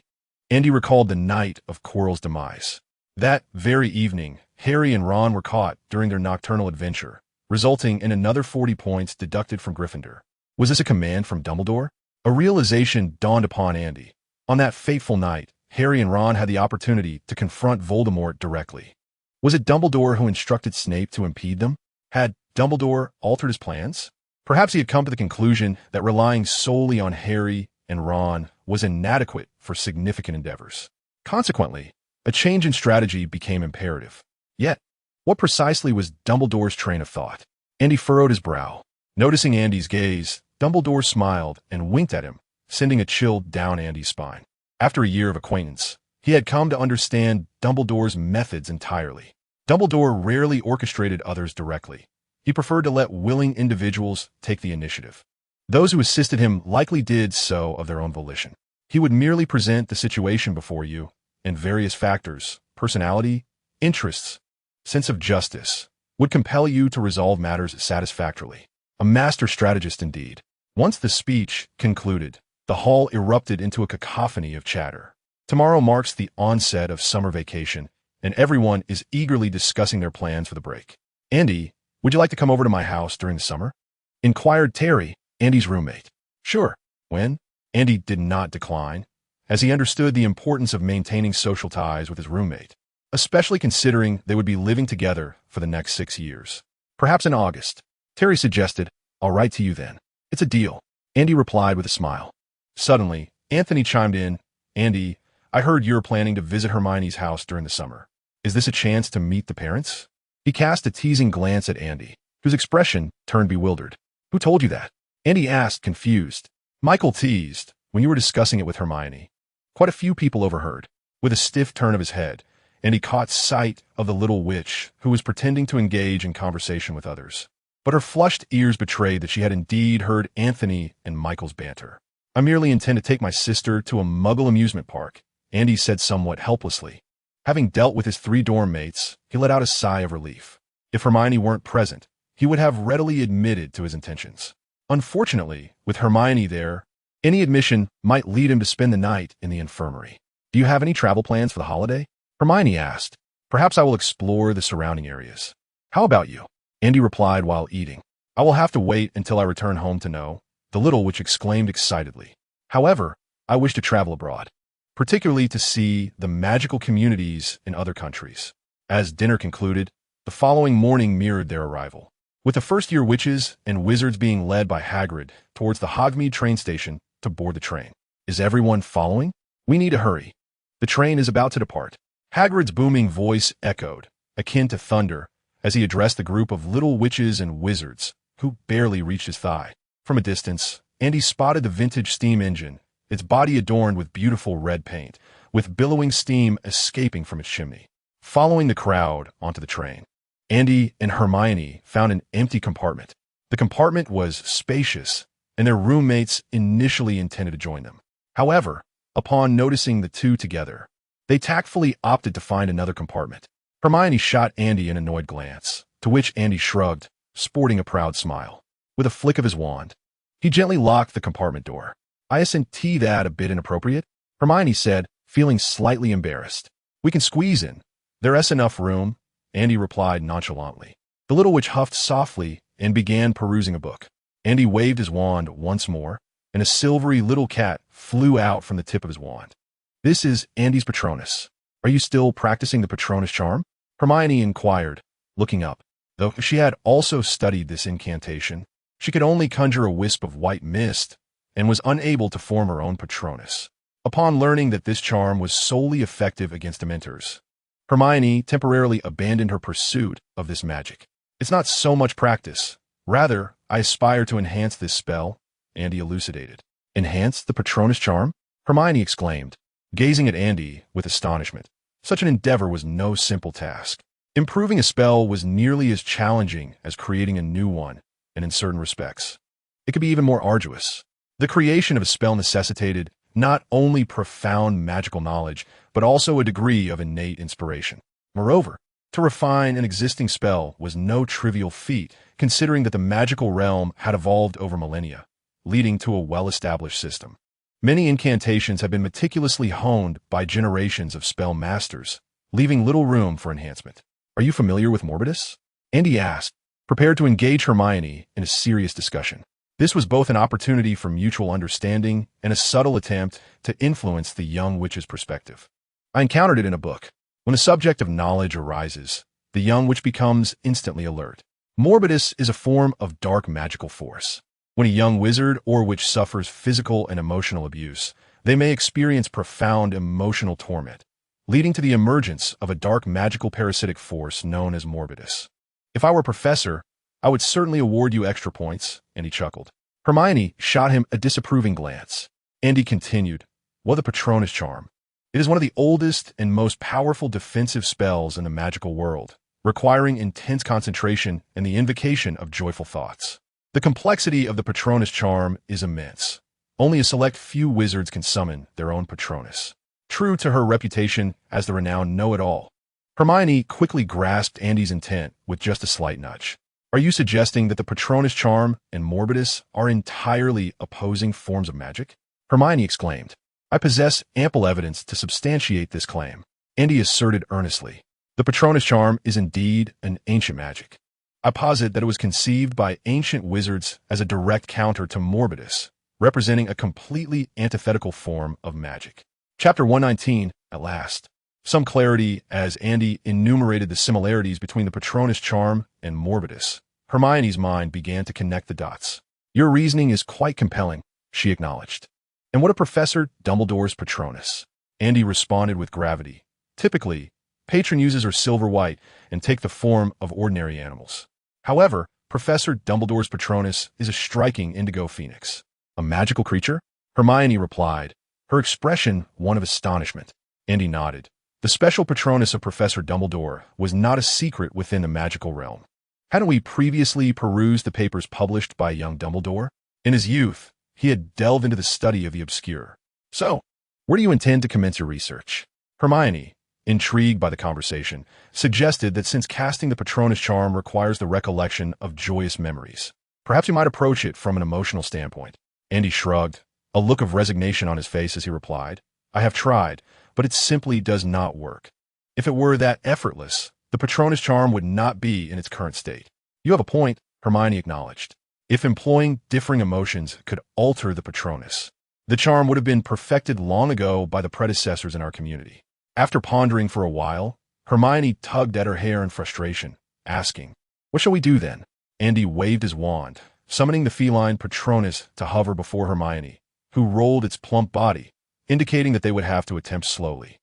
A: Andy recalled the night of Quirrell's demise. That very evening, Harry and Ron were caught during their nocturnal adventure, resulting in another 40 points deducted from Gryffindor. Was this a command from Dumbledore? A realization dawned upon Andy. On that fateful night, Harry and Ron had the opportunity to confront Voldemort directly. Was it Dumbledore who instructed Snape to impede them? Had Dumbledore altered his plans? Perhaps he had come to the conclusion that relying solely on Harry and Ron was inadequate for significant endeavors. Consequently, a change in strategy became imperative. Yet, what precisely was Dumbledore's train of thought? Andy furrowed his brow. Noticing Andy's gaze, Dumbledore smiled and winked at him, sending a chill down Andy's spine. After a year of acquaintance, he had come to understand Dumbledore's methods entirely. Dumbledore rarely orchestrated others directly. He preferred to let willing individuals take the initiative. Those who assisted him likely did so of their own volition. He would merely present the situation before you, and various factors, personality, interests, sense of justice, would compel you to resolve matters satisfactorily. A master strategist indeed. Once the speech concluded, the hall erupted into a cacophony of chatter. Tomorrow marks the onset of summer vacation, and everyone is eagerly discussing their plans for the break. Andy, would you like to come over to my house during the summer? Inquired Terry, Andy's roommate. Sure. When? Andy did not decline, as he understood the importance of maintaining social ties with his roommate, especially considering they would be living together for the next 6 years. Perhaps in August. Terry suggested, I'll write to you then. It's a deal. Andy replied with a smile. Suddenly, Anthony chimed in, Andy, I heard you're planning to visit Hermione's house during the summer. Is this a chance to meet the parents? He cast a teasing glance at Andy, whose expression turned bewildered. Who told you that? Andy asked, confused. Michael teased, when you were discussing it with Hermione. Quite a few people overheard. With a stiff turn of his head, Andy caught sight of the little witch, who was pretending to engage in conversation with others. But her flushed ears betrayed that she had indeed heard Anthony and Michael's banter. I merely intend to take my sister to a Muggle amusement park, Andy said somewhat helplessly. Having dealt with his 3 dorm mates, he let out a sigh of relief. If Hermione weren't present, he would have readily admitted to his intentions. Unfortunately, with Hermione there, any admission might lead him to spend the night in the infirmary. Do you have any travel plans for the holiday? Hermione asked. Perhaps I will explore the surrounding areas. How about you? Andy replied while eating. I will have to wait until I return home to know, the little witch exclaimed excitedly. However, I wish to travel abroad, particularly to see the magical communities in other countries. As dinner concluded, the following morning mirrored their arrival, with the first-year witches and wizards being led by Hagrid towards the Hogsmeade train station to board the train. Is everyone following? We need to hurry. The train is about to depart. Hagrid's booming voice echoed, akin to thunder, as he addressed the group of little witches and wizards, who barely reached his thigh. From a distance, Andy spotted the vintage steam engine, its body adorned with beautiful red paint, with billowing steam escaping from its chimney. Following the crowd onto the train, Andy and Hermione found an empty compartment. The compartment was spacious, and their roommates initially intended to join them. However, upon noticing the two together, they tactfully opted to find another compartment. Hermione shot Andy an annoyed glance, to which Andy shrugged, sporting a proud smile. With a flick of his wand, he gently locked the compartment door. Isn't that a bit inappropriate? Hermione said, feeling slightly embarrassed. We can squeeze in. There's enough room, Andy replied nonchalantly. The little witch huffed softly and began perusing a book. Andy waved his wand once more, and a silvery little cat flew out from the tip of his wand. This is Andy's Patronus. Are you still practicing the Patronus charm? Hermione inquired, looking up. Though she had also studied this incantation, she could only conjure a wisp of white mist and was unable to form her own Patronus. Upon learning that this charm was solely effective against Dementors, Hermione temporarily abandoned her pursuit of this magic. It's not so much practice. Rather, I aspire to enhance this spell, Andy elucidated. Enhance the Patronus charm? Hermione exclaimed, gazing at Andy with astonishment. Such an endeavor was no simple task. Improving a spell was nearly as challenging as creating a new one, and in certain respects, it could be even more arduous. The creation of a spell necessitated not only profound magical knowledge, but also a degree of innate inspiration. Moreover, to refine an existing spell was no trivial feat, considering that the magical realm had evolved over millennia, leading to a well-established system. Many incantations have been meticulously honed by generations of spell masters, leaving little room for enhancement. Are you familiar with Morbidus? Andy asked, prepared to engage Hermione in a serious discussion. This was both an opportunity for mutual understanding and a subtle attempt to influence the young witch's perspective. I encountered it in a book. When a subject of knowledge arises, the young witch becomes instantly alert. Morbidus is a form of dark magical force. When a young wizard or witch suffers physical and emotional abuse, they may experience profound emotional torment, leading to the emergence of a dark magical parasitic force known as morbidus. If I were a professor, I would certainly award you extra points, and he chuckled. Hermione shot him a disapproving glance. Andy continued, "Well, the Patronus charm. It is one of the oldest and most powerful defensive spells in the magical world, requiring intense concentration and the invocation of joyful thoughts. The complexity of the Patronus charm is immense. Only a select few wizards can summon their own Patronus." True to her reputation as the renowned know-it-all, Hermione quickly grasped Andy's intent with just a slight nudge. "Are you suggesting that the Patronus charm and morbidus are entirely opposing forms of magic?" Hermione exclaimed. "I possess ample evidence to substantiate this claim," Andy asserted earnestly. "The Patronus charm is indeed an ancient magic. I posit that it was conceived by ancient wizards as a direct counter to morbidus, representing a completely antithetical form of magic." Chapter 119, at last. Some clarity as Andy enumerated the similarities between the Patronus charm and morbidus. Hermione's mind began to connect the dots. "Your reasoning is quite compelling," she acknowledged. "And what of Professor Dumbledore's Patronus?" Andy responded with gravity. "Typically, patron uses are silver white and take the form of ordinary animals. However, Professor Dumbledore's Patronus is a striking indigo phoenix." "A magical creature?" Hermione replied, her expression one of astonishment. Andy nodded. The special Patronus of Professor Dumbledore was not a secret within the magical realm. Hadn't we previously perused the papers published by young Dumbledore? In his youth, he had delved into the study of the obscure. "So, where do you intend to commence your research?" Hermione, intrigued by the conversation, suggested that since casting the Patronus charm requires the recollection of joyous memories, perhaps you might approach it from an emotional standpoint. Andy shrugged, a look of resignation on his face as he replied, "I have tried, but it simply does not work. If it were that effortless, the Patronus charm would not be in its current state." "You have a point," Hermione acknowledged. "If employing differing emotions could alter the Patronus, the charm would have been perfected long ago by the predecessors in our community." After pondering for a while, Hermione tugged at her hair in frustration, asking, "What shall we do then?" Andy waved his wand, summoning the feline Patronus to hover before Hermione, who rolled its plump body, indicating that they would have to attempt slowly.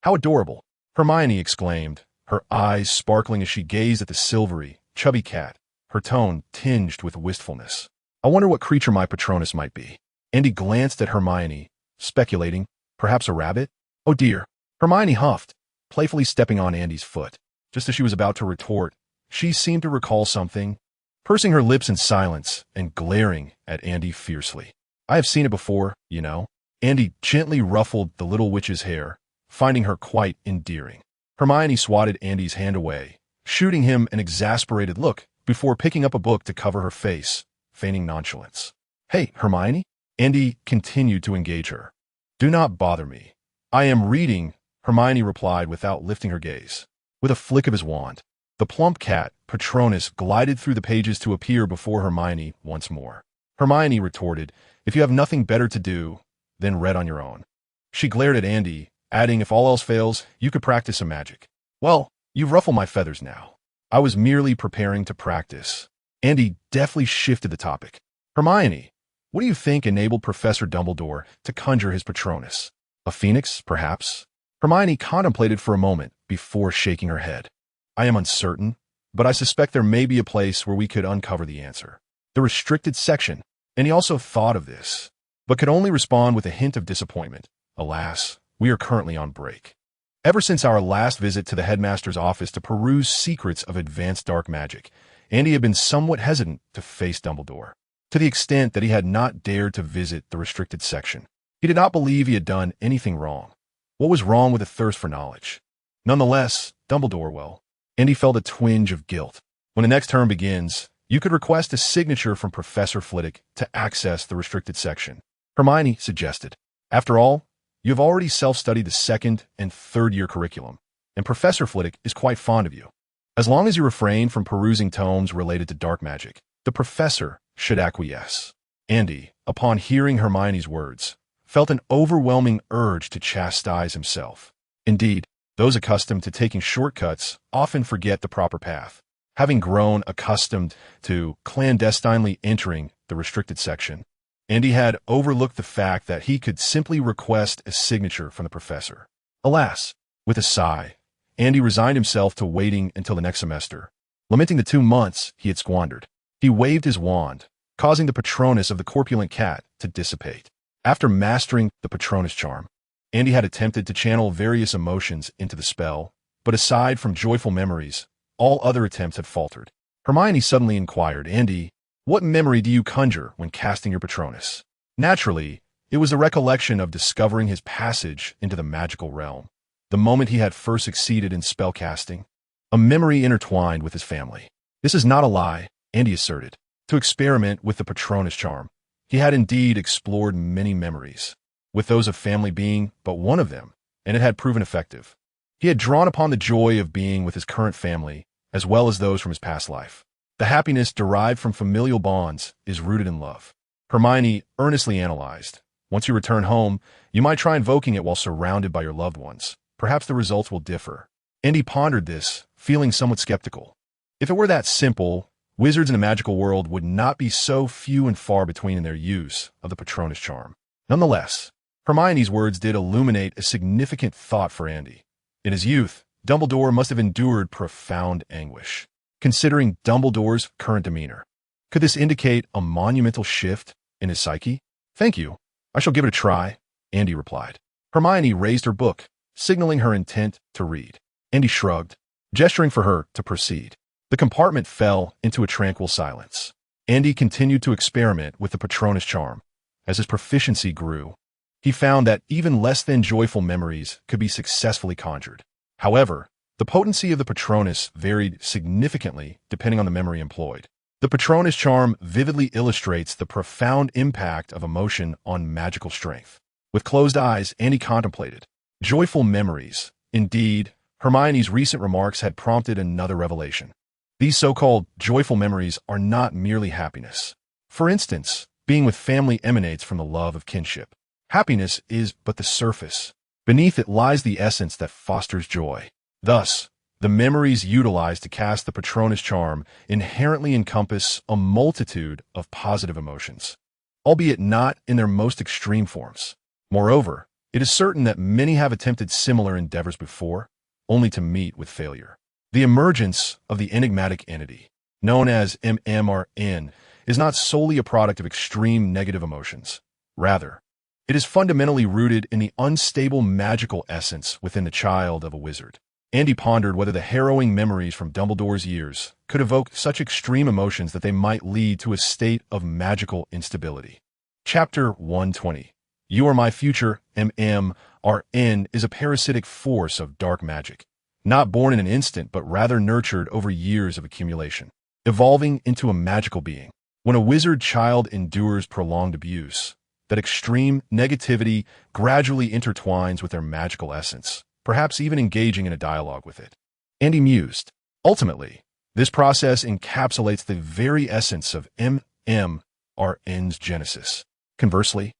A: "How adorable!" Hermione exclaimed, her eyes sparkling as she gazed at the silvery, chubby cat, her tone tinged with wistfulness. "I wonder what creature my Patronus might be." Andy glanced at Hermione, speculating, perhaps a rabbit? "Oh dear." Hermione huffed, playfully stepping on Andy's foot. Just as she was about to retort, she seemed to recall something, pursing her lips in silence and glaring at Andy fiercely. "I have seen it before, you know." Andy gently ruffled the little witch's hair, finding her quite endearing. Hermione swatted Andy's hand away, shooting him an exasperated look before picking up a book to cover her face, feigning nonchalance. "Hey, Hermione?" Andy continued to engage her. "Do not bother me. I am reading," Hermione replied without lifting her gaze. With a flick of his wand, the plump cat, Patronus, glided through the pages to appear before Hermione once more. Hermione retorted, "If you have nothing better to do, then read on your own." She glared at Andy, adding, "If all else fails, you could practice some magic." "Well, you've ruffled my feathers now. I was merely preparing to practice." Andy deftly shifted the topic. "Hermione, what do you think enabled Professor Dumbledore to conjure his Patronus? A phoenix, perhaps?" Hermione contemplated for a moment before shaking her head. "I am uncertain, but I suspect there may be a place where we could uncover the answer. The restricted section." And he also thought of this, but could only respond with a hint of disappointment. "Alas, we are currently on break." Ever since our last visit to the headmaster's office to peruse secrets of advanced dark magic, Andy had been somewhat hesitant to face Dumbledore, to the extent that he had not dared to visit the restricted section. He did not believe he had done anything wrong. What was wrong with a thirst for knowledge? Nonetheless, Dumbledore, well, Andy felt a twinge of guilt. When the next term begins, you could request a signature from Professor Flitwick to access the restricted section, Hermione suggested. After all, you have already self-studied the second and third year curriculum, and Professor Flitwick is quite fond of you. As long as you refrain from perusing tomes related to dark magic, the professor should acquiesce. Andy, upon hearing Hermione's words, felt an overwhelming urge to chastise himself. Indeed, those accustomed to taking shortcuts often forget the proper path. Having grown accustomed to clandestinely entering the restricted section, Andy had overlooked the fact that he could simply request a signature from the professor. Alas, With a sigh, Andy resigned himself to waiting until the next semester, lamenting the 2 months he had squandered. He waved his wand, causing the Patronus of the corpulent cat to dissipate. After mastering the Patronus charm, Andy had attempted to channel various emotions into the spell, but aside from joyful memories, all other attempts had faltered. Hermione suddenly inquired, "Andy, what memory do you conjure when casting your Patronus?" Naturally, it was a recollection of discovering his passage into the magical realm, the moment he had first succeeded in spellcasting, a memory intertwined with his family. This is not a lie, Andy asserted. To experiment with the Patronus charm, he had indeed explored many memories, with those of family being but one of them, and it had proven effective. He had drawn upon the joy of being with his current family, as well as those from his past life. The happiness derived from familial bonds is rooted in love. Hermione earnestly analyzed. Once you return home, you might try invoking it while surrounded by your loved ones. Perhaps the results will differ. Andy pondered this, feeling somewhat skeptical. If it were that simple, wizards in the magical world would not be so few and far between in their use of the Patronus charm. Nonetheless, Hermione's words did illuminate a significant thought for Andy. In his youth, Dumbledore must have endured profound anguish. Considering Dumbledore's current demeanor, could this indicate a monumental shift in his psyche? "Thank you. I shall give it a try," Andy replied. Hermione raised her book, signaling her intent to read. Andy shrugged, gesturing for her to proceed. The compartment fell into a tranquil silence. Andy continued to experiment with the Patronus charm. As his proficiency grew, he found that even less than joyful memories could be successfully conjured. However, the potency of the Patronus varied significantly depending on the memory employed. The Patronus charm vividly illustrates the profound impact of emotion on magical strength. With closed eyes, Andy contemplated joyful memories. Indeed, Hermione's recent remarks had prompted another revelation. These so-called joyful memories are not merely happiness. For instance, being with family emanates from the love of kinship. Happiness is but the surface. Beneath it lies the essence that fosters joy. Thus, the memories utilized to cast the Patronus charm inherently encompass a multitude of positive emotions, albeit not in their most extreme forms. Moreover, it is certain that many have attempted similar endeavors before, only to meet with failure. The emergence of the enigmatic entity, known as MMRN, is not solely a product of extreme negative emotions. Rather, it is fundamentally rooted in the unstable magical essence within the child of a wizard. Andy pondered whether the harrowing memories from Dumbledore's years could evoke such extreme emotions that they might lead to a state of magical instability. Chapter 120. You Are My Future. MMRN is a parasitic force of dark magic, not born in an instant but rather nurtured over years of accumulation, evolving into a magical being. When a wizard child endures prolonged abuse, that extreme negativity gradually intertwines with their magical essence, perhaps even engaging in a dialogue with it. Andy mused. Ultimately, this process encapsulates the very essence of MMRN's genesis. Conversely,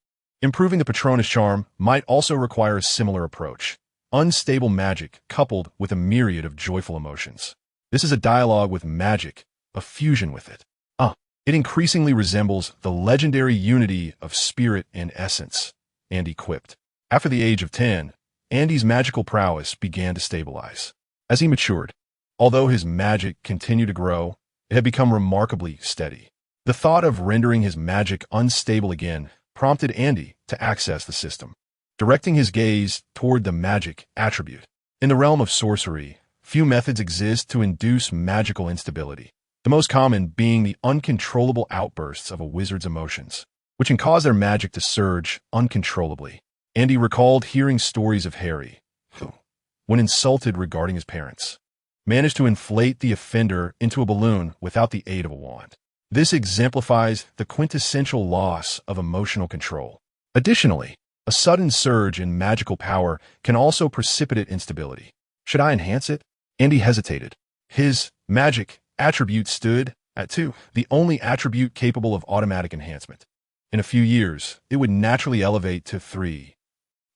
A: improving the Patronus charm might also require a similar approach. Unstable magic coupled with a myriad of joyful emotions. This is a dialogue with magic, a fusion with it. It increasingly resembles the legendary unity of spirit and essence, Andy quipped. After the age of 10, Andy's magical prowess began to stabilize. As he matured, although his magic continued to grow, it had become remarkably steady. The thought of rendering his magic unstable again prompted Andy to access the system, directing his gaze toward the magic attribute. In the realm of sorcery, few methods exist to induce magical instability, the most common being the uncontrollable outbursts of a wizard's emotions, which can cause their magic to surge uncontrollably. Andy recalled hearing stories of Harry, who, when insulted regarding his parents, managed to inflate the offender into a balloon without the aid of a wand. This exemplifies the quintessential loss of emotional control. Additionally, a sudden surge in magical power can also precipitate instability. Should I enhance it? Andy hesitated. His magic attribute stood at 2, the only attribute capable of automatic enhancement. In a few years, it would naturally elevate to 3.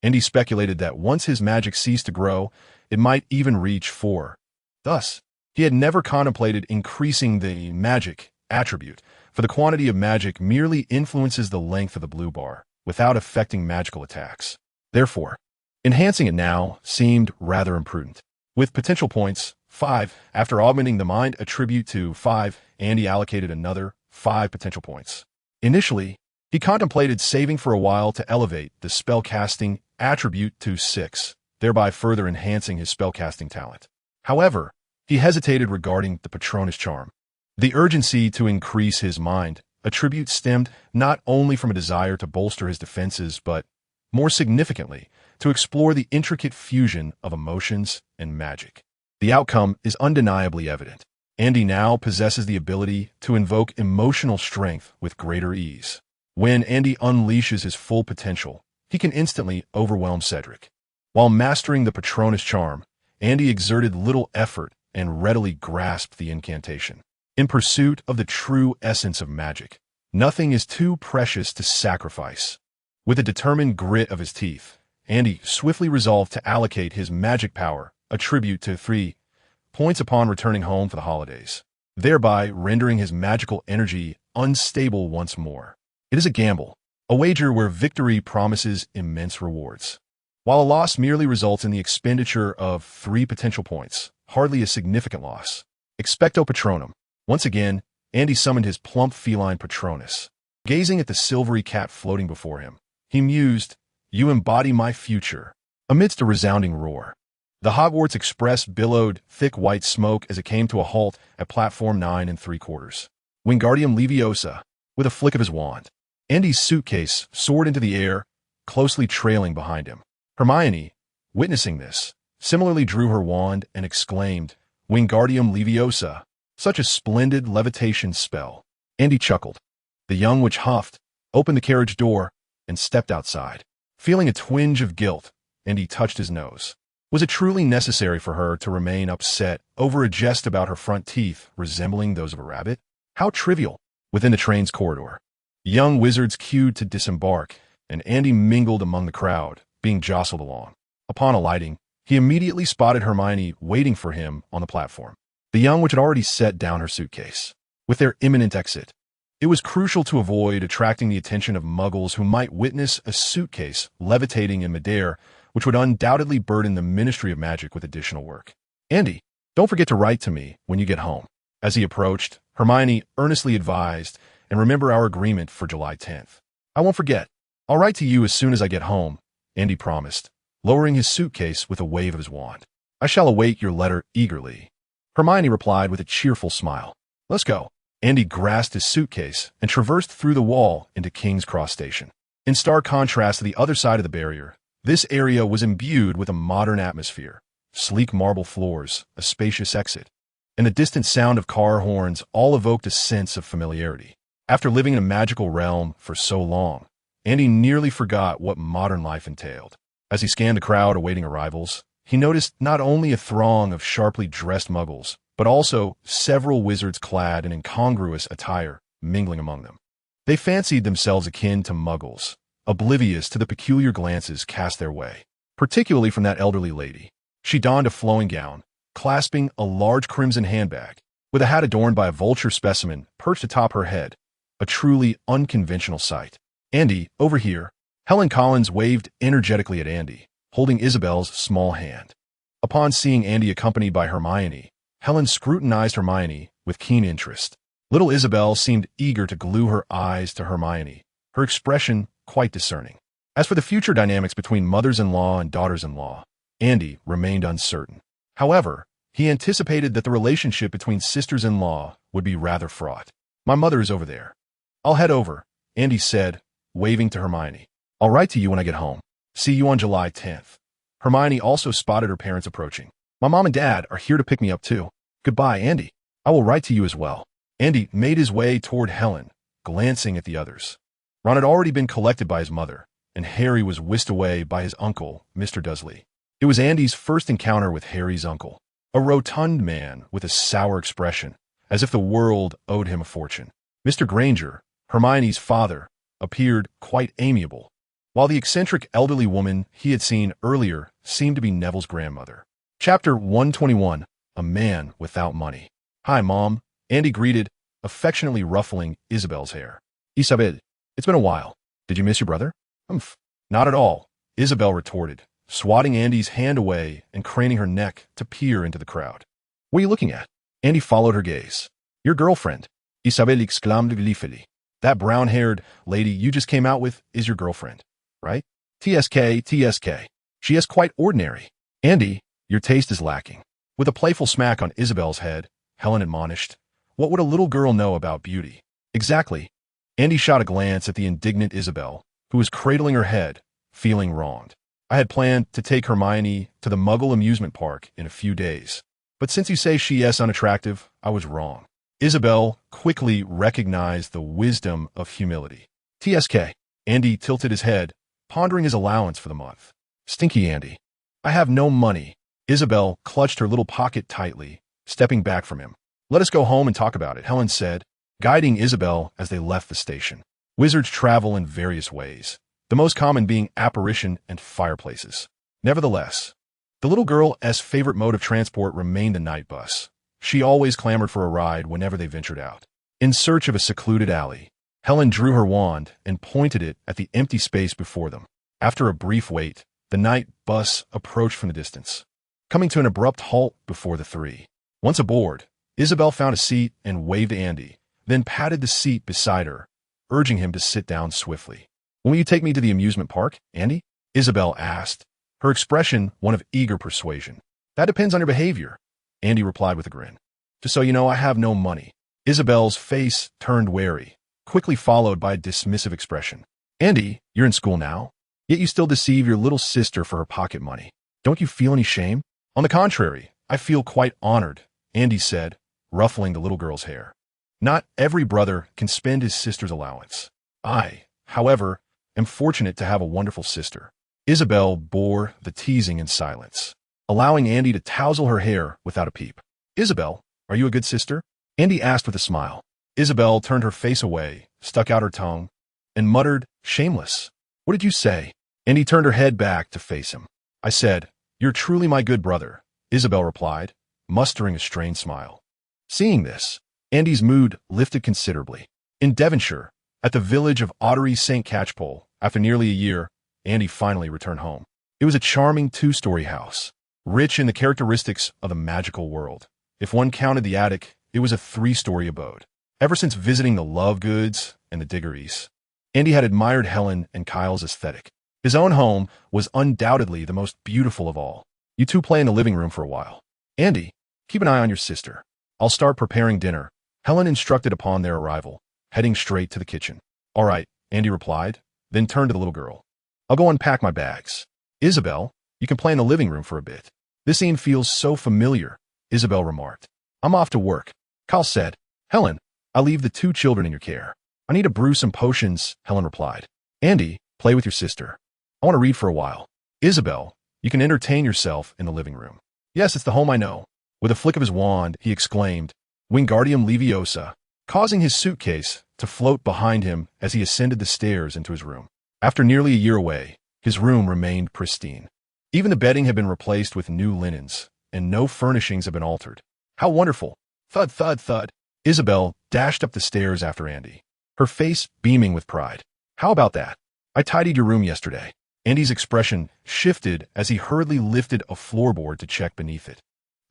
A: Andy speculated that once his magic ceased to grow, it might even reach 4. Thus, he had never contemplated increasing the magic attribute, for the quantity of magic merely influences the length of the blue bar, without affecting magical attacks. Therefore, Enhancing it now seemed rather imprudent. With potential points 5, after augmenting the mind attribute to 5, Andy allocated another 5 potential points. Initially, he contemplated saving for a while to elevate the spellcasting attribute to 6, thereby further enhancing his spellcasting talent. However, he hesitated regarding the Patronus charm. The urgency to increase his mind attribute stemmed not only from a desire to bolster his defenses, but, more significantly, to explore the intricate fusion of emotions and magic. The outcome is undeniably evident. Andy now possesses the ability to invoke emotional strength with greater ease. When Andy unleashes his full potential, he can instantly overwhelm Cedric. While mastering the Patronus charm, Andy exerted little effort and readily grasped the incantation. In pursuit of the true essence of magic, nothing is too precious to sacrifice. With a determined grit of his teeth, Andy swiftly resolved to allocate his magic power attribute to 3 points upon returning home for the holidays, thereby rendering his magical energy unstable once more. It is a gamble, a wager where victory promises immense rewards, while a loss merely results in the expenditure of 3 potential points, hardly a significant loss. Expecto Patronum. Once again, Andy summoned his plump feline Patronus. Gazing at the silvery cat floating before him, he mused, "You embody my future." Amidst a resounding roar, the Hogwarts Express billowed thick white smoke as it came to a halt at platform 9 3/4. Wingardium Leviosa, with a flick of his wand, Andy's suitcase soared into the air, closely trailing behind him. Hermione, witnessing this, similarly drew her wand and exclaimed, "Wingardium Leviosa, such a splendid levitation spell." Andy chuckled. The young witch huffed, opened the carriage door, and stepped outside. Feeling a twinge of guilt, Andy touched his nose. Was it truly necessary for her to remain upset over a jest about her front teeth resembling those of a rabbit? How trivial. Within the train's corridor, young wizards queued to disembark, and Andy mingled among the crowd, being jostled along. Upon alighting, he immediately spotted Hermione waiting for him on the platform. The young witch had already set down her suitcase. With their imminent exit, it was crucial to avoid attracting the attention of muggles who might witness a suitcase levitating in midair, which would undoubtedly burden the Ministry of Magic with additional work. "Andy, don't forget to write to me when you get home." As he approached, Hermione earnestly advised, "And remember our agreement for July 10th. "I won't forget. I'll write to you as soon as I get home," Andy promised, lowering his suitcase with a wave of his wand. "I shall await your letter eagerly." Hermione replied with a cheerful smile. "Let's go." Andy grasped his suitcase and traversed through the wall into King's Cross Station. In stark contrast to the other side of the barrier, this area was imbued with a modern atmosphere. Sleek marble floors, a spacious exit, and the distant sound of car horns all evoked a sense of familiarity. After living in a magical realm for so long, Andy nearly forgot what modern life entailed. As he scanned the crowd awaiting arrivals, he noticed not only a throng of sharply dressed muggles, but also several wizards clad in incongruous attire mingling among them. They fancied themselves akin to muggles, oblivious to the peculiar glances cast their way, particularly from that elderly lady. She donned a flowing gown, clasping a large crimson handbag, with a hat adorned by a vulture specimen perched atop her head, a truly unconventional sight. "Andy, over here." Helen Collins waved energetically at Andy, holding Isabel's small hand. Upon seeing Andy accompanied by Hermione, Helen scrutinized Hermione with keen interest. Little Isabel seemed eager to glue her eyes to Hermione, her expression quite discerning. As for the future dynamics between mothers-in-law and daughters-in-law, Andy remained uncertain. However, he anticipated that the relationship between sisters-in-law would be rather fraught. "My mother is over there. I'll head over," Andy said, waving to Hermione. "I'll write to you when I get home. See you on July 10th. Hermione also spotted her parents approaching. "My mom and dad are here to pick me up too. Goodbye, Andy. I will write to you as well." Andy made his way toward Helen, glancing at the others. Ron had already been collected by his mother, and Harry was whisked away by his uncle, Mr. Dursley. It was Andy's first encounter with Harry's uncle, a rotund man with a sour expression, as if the world owed him a fortune. Mr. Granger, Hermione's father, appeared quite amiable, while the eccentric elderly woman he had seen earlier seemed to be Neville's grandmother. Chapter 121, A Man Without Money. "Hi, Mom," Andy greeted, affectionately ruffling Isabel's hair. "Isabel, it's been a while. Did you miss your brother?" "Not at all," Isabel retorted, swatting Andy's hand away and craning her neck to peer into the crowd. What are you looking at? Andy followed her gaze. Your girlfriend. Isabelle exclaimed gleefully. That brown-haired lady you just came out with is your girlfriend, right? TSK. She is quite ordinary. Andy, your taste is lacking. With a playful smack on Isabel's head, Helen admonished, what would a little girl know about beauty? Exactly. Andy shot a glance at the indignant Isabel, who was cradling her head, feeling wronged. I had planned to take Hermione to the Muggle amusement park in a few days. But since you say she is unattractive, I was wrong. Isabel quickly recognized the wisdom of humility. TSK. Andy tilted his head, pondering his allowance for the month. Stinky Andy. I have no money. Isabel clutched her little pocket tightly, stepping back from him. Let us go home and talk about it, Helen said, guiding Isabel as they left the station. Wizards travel in various ways, the most common being apparition and fireplaces. Nevertheless, the little girl's favorite mode of transport remained the night bus. She always clamored for a ride whenever they ventured out. In search of a secluded alley, Helen drew her wand and pointed it at the empty space before them. After a brief wait, the night bus approached from the distance, coming to an abrupt halt before the three. Once aboard, Isabel found a seat and waved to Andy, then patted the seat beside her, urging him to sit down swiftly. Will you take me to the amusement park, Andy? Isabel asked, her expression one of eager persuasion. That depends on your behavior, Andy replied with a grin. Just so you know, I have no money. Isabel's face turned wary, quickly followed by a dismissive expression. Andy, you're in school now, yet you still deceive your little sister for her pocket money. Don't you feel any shame? On the contrary, I feel quite honored, Andy said, ruffling the little girl's hair. Not every brother can spend his sister's allowance. I, however, am fortunate to have a wonderful sister. Isabel bore the teasing in silence, allowing Andy to tousle her hair without a peep. Isabel, are you a good sister? Andy asked with a smile. Isabel turned her face away, stuck out her tongue, and muttered, shameless. What did you say? Andy turned her head back to face him. I said, you're truly my good brother, Isabel replied, mustering a strained smile. Seeing this, Andy's mood lifted considerably. In Devonshire, at the village of Ottery St. Catchpole, after nearly a year, Andy finally returned home. It was a charming two-story house, rich in the characteristics of the magical world. If one counted the attic, it was a three-story abode. Ever since visiting the Lovegoods and the Diggories, Andy had admired Helen and Kyle's aesthetic. His own home was undoubtedly the most beautiful of all. You two play in the living room for a while. Andy, keep an eye on your sister. I'll start preparing dinner, Helen instructed upon their arrival, heading straight to the kitchen. All right, Andy replied, then turned to the little girl. I'll go unpack my bags. Isabel, you can play in the living room for a bit. This scene feels so familiar, Isabel remarked. I'm off to work, Kyle said. Helen, I'll leave the two children in your care. I need to brew some potions, Helen replied. Andy, play with your sister. I want to read for a while. Isabel, you can entertain yourself in the living room. Yes, it's the home I know. With a flick of his wand, he exclaimed, Wingardium Leviosa, causing his suitcase to float behind him as he ascended the stairs into his room. After nearly a year away, his room remained pristine. Even the bedding had been replaced with new linens, and no furnishings had been altered. How wonderful! Thud, thud, thud. Isabel dashed up the stairs after Andy, her face beaming with pride. How about that? I tidied your room yesterday. Andy's expression shifted as he hurriedly lifted a floorboard to check beneath it.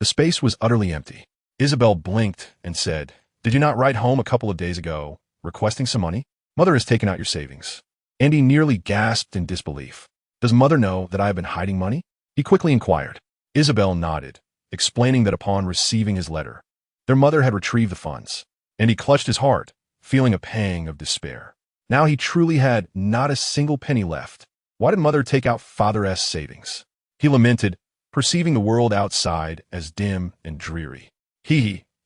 A: The space was utterly empty. Isabel blinked and said, Did you not write home a couple of days ago, requesting some money? Mother has taken out your savings. Andy nearly gasped in disbelief. Does Mother know that I have been hiding money? He quickly inquired. Isabel nodded, explaining that upon receiving his letter, their mother had retrieved the funds, and he clutched his heart, feeling a pang of despair. Now he truly had not a single penny left. Why did Mother take out Father's savings? He lamented, perceiving the world outside as dim and dreary.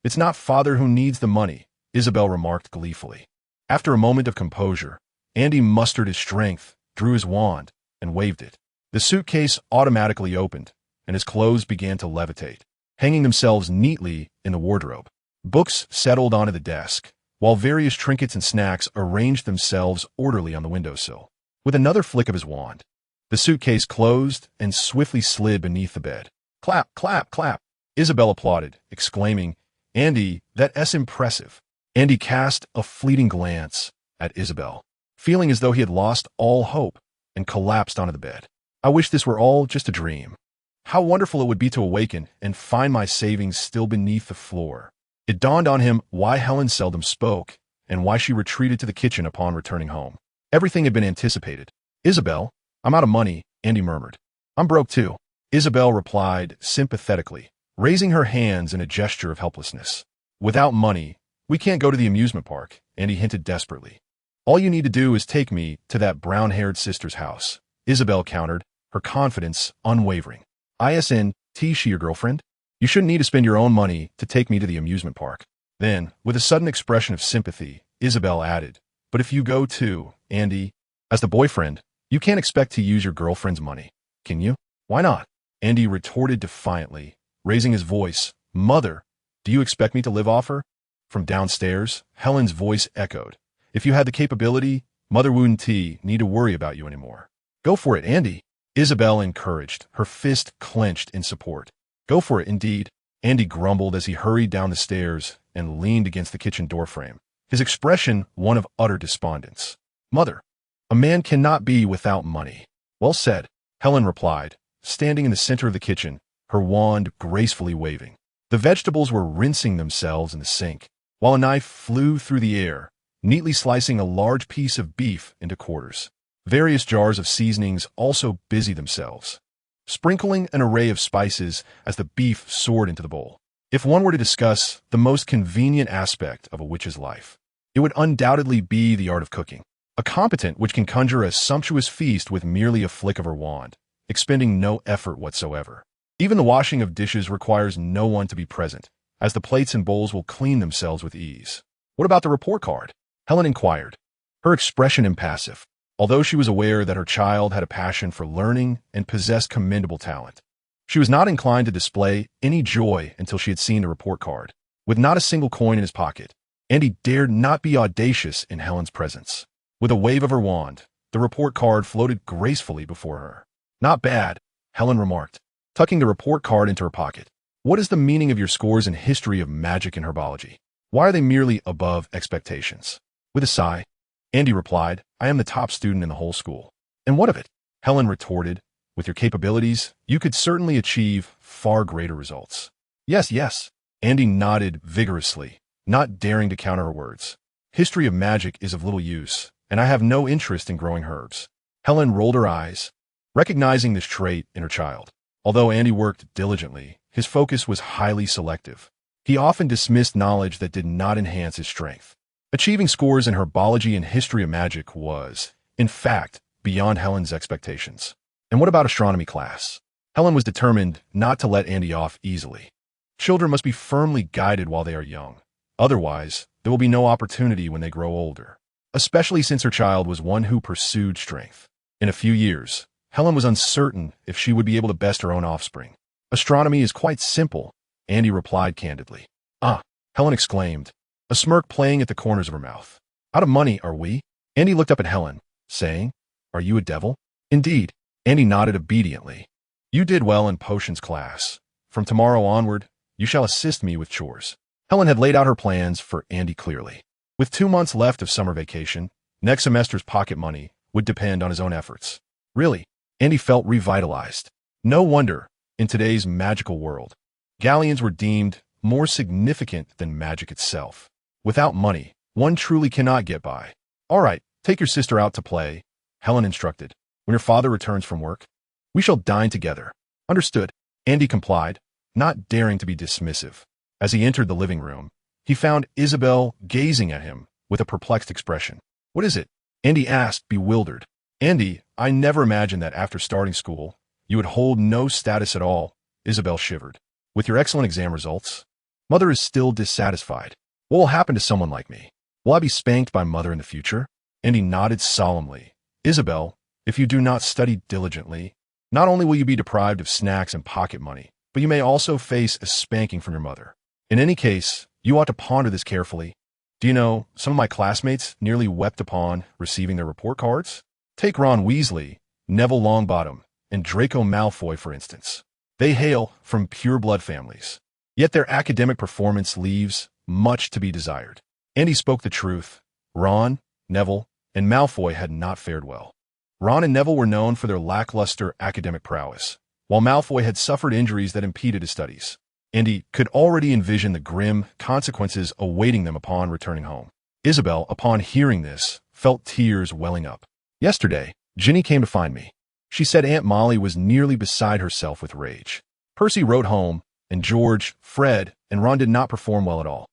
A: It's not Father who needs the money, Isabel remarked gleefully. After a moment of composure, Andy mustered his strength, drew his wand, and waved it. The suitcase automatically opened, and his clothes began to levitate, hanging themselves neatly in the wardrobe. Books settled onto the desk, while various trinkets and snacks arranged themselves orderly on the windowsill. With another flick of his wand, the suitcase closed and swiftly slid beneath the bed. Clap, clap, clap. Isabel applauded, exclaiming, Andy, that's impressive. Andy cast a fleeting glance at Isabel, feeling as though he had lost all hope, and collapsed onto the bed. I wish this were all just a dream. How wonderful it would be to awaken and find my savings still beneath the floor. It dawned on him why Helen seldom spoke and why she retreated to the kitchen upon returning home. Everything had been anticipated. Isabel, I'm out of money, Andy murmured. I'm broke too, Isabel replied sympathetically, raising her hands in a gesture of helplessness. Without money, we can't go to the amusement park, Andy hinted desperately. All you need to do is take me to that brown-haired sister's house, Isabel countered, her confidence unwavering. Isn't she your girlfriend? You shouldn't need to spend your own money to take me to the amusement park. Then, with a sudden expression of sympathy, Isabel added, but if you go too, Andy, as the boyfriend, you can't expect to use your girlfriend's money, can you? Why not? Andy retorted defiantly, raising his voice. Mother, do you expect me to live off her? From downstairs, Helen's voice echoed. If you had the capability, Mother wouldn't need to worry about you anymore. Go for it, Andy, Isabel encouraged, her fist clenched in support. Go for it, indeed, Andy grumbled as he hurried down the stairs and leaned against the kitchen doorframe, his expression one of utter despondence. Mother, a man cannot be without money. Well said, Helen replied, standing in the center of the kitchen, her wand gracefully waving. The vegetables were rinsing themselves in the sink, while a knife flew through the air, neatly slicing a large piece of beef into quarters. Various jars of seasonings also busied themselves, sprinkling an array of spices as the beef soared into the bowl. If one were to discuss the most convenient aspect of a witch's life, it would undoubtedly be the art of cooking. A competent witch can conjure a sumptuous feast with merely a flick of her wand, expending no effort whatsoever. Even the washing of dishes requires no one to be present, as the plates and bowls will clean themselves with ease. What about the report card? Helen inquired, her expression impassive, although she was aware that her child had a passion for learning and possessed commendable talent. She was not inclined to display any joy until she had seen the report card. With not a single coin in his pocket, Andy dared not be audacious in Helen's presence. With a wave of her wand, the report card floated gracefully before her. Not bad, Helen remarked, tucking the report card into her pocket. What is the meaning of your scores in history of magic and herbology? Why are they merely above expectations? With a sigh, Andy replied, I am the top student in the whole school. And what of it? Helen retorted, with your capabilities, you could certainly achieve far greater results. Yes, Andy nodded vigorously, not daring to counter her words. History of magic is of little use, and I have no interest in growing herbs. Helen rolled her eyes, recognizing this trait in her child. Although Andy worked diligently, his focus was highly selective. He often dismissed knowledge that did not enhance his strength. Achieving scores in herbology and history of magic was, in fact, beyond Helen's expectations. And what about astronomy class? Helen was determined not to let Andy off easily. Children must be firmly guided while they are young. Otherwise, there will be no opportunity when they grow older, especially since her child was one who pursued strength. In a few years, Helen was uncertain if she would be able to best her own offspring. Astronomy is quite simple, Andy replied candidly. Ah, Helen exclaimed, a smirk playing at the corners of her mouth. Out of money, are we? Andy looked up at Helen, saying, Are you a devil? Indeed, Andy nodded obediently. You did well in potions class. From tomorrow onward, you shall assist me with chores. Helen had laid out her plans for Andy clearly. With 2 months left of summer vacation, next semester's pocket money would depend on his own efforts. Really, Andy felt revitalized. No wonder, in today's magical world, galleons were deemed more significant than magic itself. Without money, one truly cannot get by. All right, take your sister out to play, Helen instructed. When your father returns from work, we shall dine together. Understood, Andy complied, not daring to be dismissive. As he entered the living room, he found Isabel gazing at him with a perplexed expression. What is it? Andy asked, bewildered. Andy, I never imagined that after starting school, you would hold no status at all, Isabel shivered. With your excellent exam results, Mother is still dissatisfied. What will happen to someone like me? Will I be spanked by Mother in the future? Andy nodded solemnly. Isabel, if you do not study diligently, not only will you be deprived of snacks and pocket money, but you may also face a spanking from your mother. In any case, you ought to ponder this carefully. Do you know, some of my classmates nearly wept upon receiving their report cards? Take Ron Weasley, Neville Longbottom, and Draco Malfoy, for instance. They hail from pure-blood families, yet their academic performance leaves much to be desired. Andy spoke the truth. Ron, Neville, and Malfoy had not fared well. Ron and Neville were known for their lackluster academic prowess, while Malfoy had suffered injuries that impeded his studies. Andy could already envision the grim consequences awaiting them upon returning home. Isabel, upon hearing this, felt tears welling up. Yesterday, Ginny came to find me. She said Aunt Molly was nearly beside herself with rage. Percy wrote home, and George, Fred, and Ron did not perform well at all.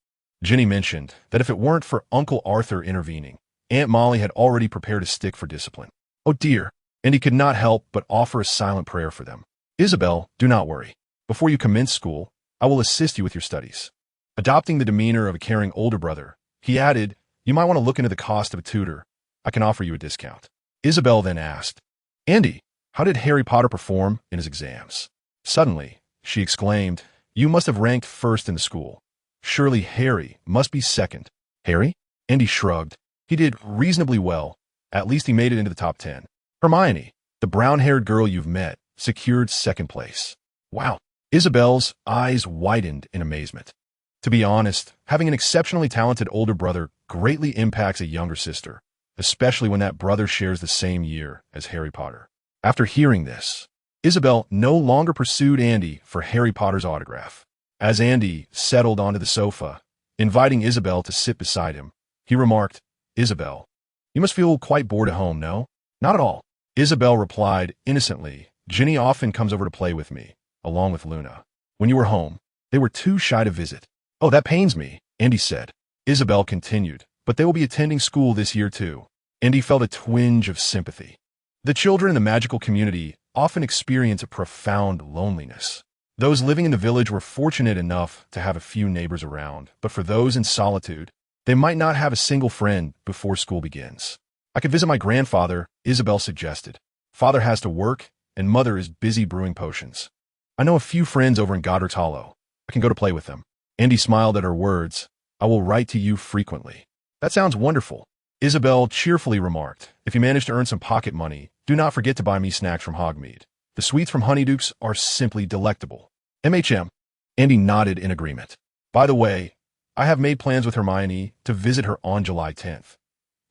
A: Ginny mentioned that if it weren't for Uncle Arthur intervening, Aunt Molly had already prepared a stick for discipline. Oh dear, and he could not help but offer a silent prayer for them. Isabel, do not worry. Before you commence school, I will assist you with your studies. Adopting the demeanor of a caring older brother, he added, you might want to look into the cost of a tutor. I can offer you a discount. Isabel then asked, Andy, how did Harry Potter perform in his exams? Suddenly, she exclaimed, you must have ranked first in the school. Surely Harry must be second. Harry? Andy shrugged. He did reasonably well. At least he made it into the top 10. Hermione, the brown-haired girl you've met, secured second place. Wow. Isabel's eyes widened in amazement. To be honest, having an exceptionally talented older brother greatly impacts a younger sister, especially when that brother shares the same year as Harry Potter. After hearing this, Isabel no longer pursued Andy for Harry Potter's autograph. As Andy settled onto the sofa, inviting Isabel to sit beside him, he remarked, Isabel, you must feel quite bored at home, no? Not at all. Isabel replied innocently, Ginny often comes over to play with me, along with Luna. When you were home, they were too shy to visit. Oh, that pains me, Andy said. Isabel continued, but they will be attending school this year too. Andy felt a twinge of sympathy. The children in the magical community often experience a profound loneliness. Those living in the village were fortunate enough to have a few neighbors around, but for those in solitude, they might not have a single friend before school begins. I could visit my grandfather, Isabel suggested. Father has to work, and Mother is busy brewing potions. I know a few friends over in Godric's Hollow. I can go to play with them. Andy smiled at her words. I will write to you frequently. That sounds wonderful. Isabel cheerfully remarked, if you manage to earn some pocket money, do not forget to buy me snacks from Hogmead. The sweets from Honeydukes are simply delectable. MHM. Andy nodded in agreement. By the way, I have made plans with Hermione to visit her on July 10th.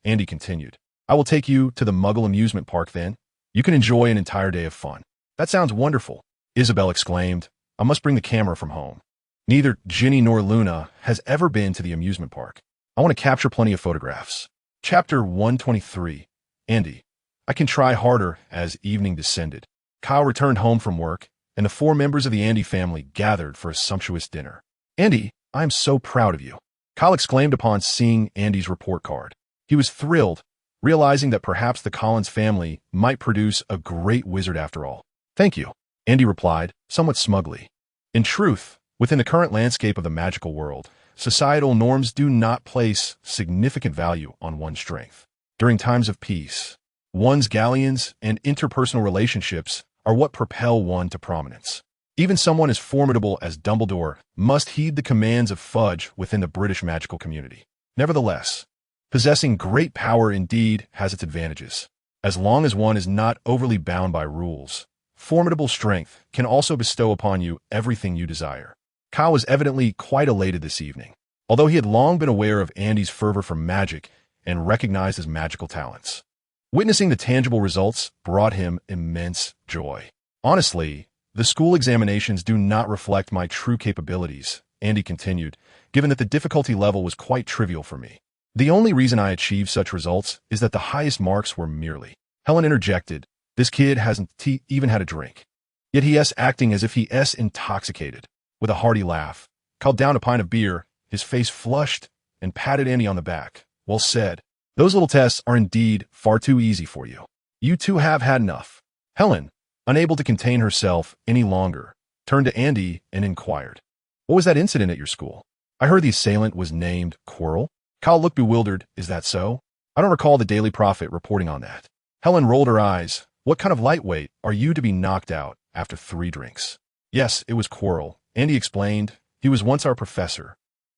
A: Andy continued. I will take you to the Muggle amusement park then. You can enjoy an entire day of fun. That sounds wonderful. Isabel exclaimed. I must bring the camera from home. Neither Ginny nor Luna has ever been to the amusement park. I want to capture plenty of photographs. Chapter 123. Andy. I can try harder as evening descended. Kyle returned home from work, and the 4 members of the Andy family gathered for a sumptuous dinner. Andy, I am so proud of you. Kyle exclaimed upon seeing Andy's report card. He was thrilled, realizing that perhaps the Collins family might produce a great wizard after all. Thank you, Andy replied, somewhat smugly. In truth, within the current landscape of the magical world, societal norms do not place significant value on one's strength. During times of peace, one's galleons and interpersonal relationships are what propel one to prominence. Even someone as formidable as Dumbledore must heed the commands of Fudge within the British magical community. Nevertheless, possessing great power indeed has its advantages. As long as one is not overly bound by rules, formidable strength can also bestow upon you everything you desire. Kyle was evidently quite elated this evening, although he had long been aware of Andy's fervor for magic and recognized his magical talents. Witnessing the tangible results brought him immense joy. Honestly, the school examinations do not reflect my true capabilities, Andy continued, given that the difficulty level was quite trivial for me. The only reason I achieved such results is that the highest marks were merely. Helen interjected, this kid hasn't even had a drink. Yet he is acting as if he is intoxicated. With a hearty laugh, Kyle downed a pint of beer, his face flushed, and patted Andy on the back. Well said. Those little tests are indeed far too easy for you. You two have had enough. Helen, unable to contain herself any longer, turned to Andy and inquired, what was that incident at your school? I heard the assailant was named Quirrell. Kyle looked bewildered. Is that so? I don't recall the Daily Prophet reporting on that. Helen rolled her eyes. What kind of lightweight are you to be knocked out after 3 drinks? Yes, it was Quirrell. Andy explained. He was once our professor.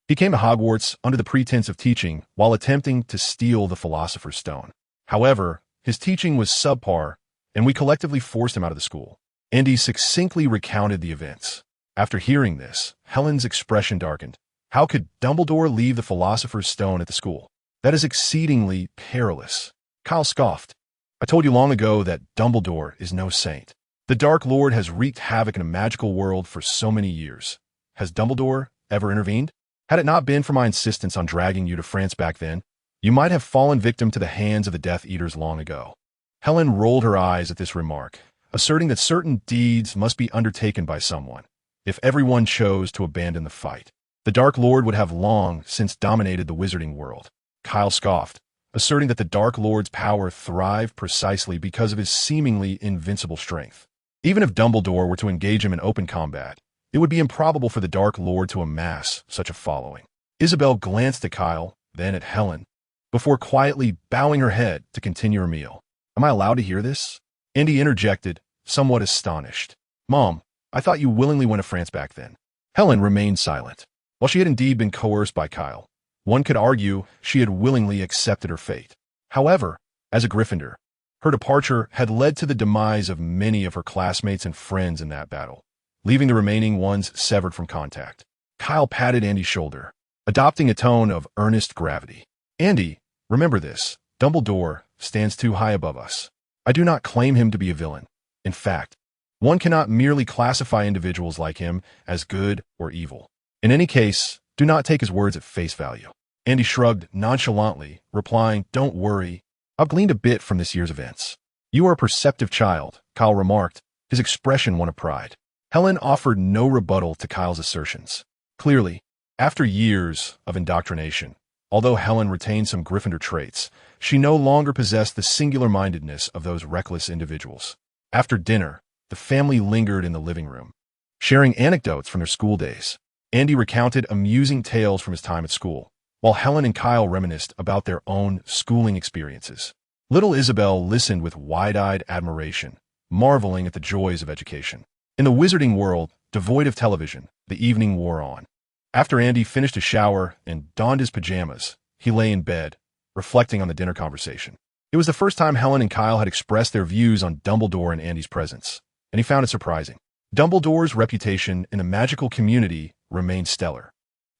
A: He came to Hogwarts under the pretense of teaching while attempting to steal the Philosopher's Stone. However, his teaching was subpar, and we collectively forced him out of the school. Andy succinctly recounted the events. After hearing this, Helen's expression darkened. How could Dumbledore leave the Philosopher's Stone at the school? That is exceedingly perilous. Kyle scoffed. I told you long ago that Dumbledore is no saint. The Dark Lord has wreaked havoc in a magical world for so many years. Has Dumbledore ever intervened? Had it not been for my insistence on dragging you to France back then, you might have fallen victim to the hands of the Death Eaters long ago. Helen rolled her eyes at this remark, asserting that certain deeds must be undertaken by someone, if everyone chose to abandon the fight. The Dark Lord would have long since dominated the wizarding world. Kyle scoffed, asserting that the Dark Lord's power thrived precisely because of his seemingly invincible strength. Even if Dumbledore were to engage him in open combat, it would be improbable for the Dark Lord to amass such a following. Isabel glanced at Kyle, then at Helen, before quietly bowing her head to continue her meal. Am I allowed to hear this? Andy interjected, somewhat astonished. Mom, I thought you willingly went to France back then. Helen remained silent. While she had indeed been coerced by Kyle, one could argue she had willingly accepted her fate. However, as a Gryffindor, her departure had led to the demise of many of her classmates and friends in that battle, leaving the remaining ones severed from contact. Kyle patted Andy's shoulder, adopting a tone of earnest gravity. Andy, remember this. Dumbledore stands too high above us. I do not claim him to be a villain. In fact, one cannot merely classify individuals like him as good or evil. In any case, do not take his words at face value. Andy shrugged nonchalantly, replying, Don't worry. I've gleaned a bit from this year's events. You are a perceptive child, Kyle remarked, his expression one of pride. Helen offered no rebuttal to Kyle's assertions. Clearly, after years of indoctrination, although Helen retained some Gryffindor traits, she no longer possessed the singular-mindedness of those reckless individuals. After dinner, the family lingered in the living room, sharing anecdotes from their school days. Andy recounted amusing tales from his time at school, while Helen and Kyle reminisced about their own schooling experiences. Little Isabel listened with wide-eyed admiration, marveling at the joys of education. In the wizarding world, devoid of television, the evening wore on. After Andy finished his shower and donned his pajamas, he lay in bed, reflecting on the dinner conversation. It was the first time Helen and Kyle had expressed their views on Dumbledore in Andy's presence, and he found it surprising. Dumbledore's reputation in the magical community remained stellar,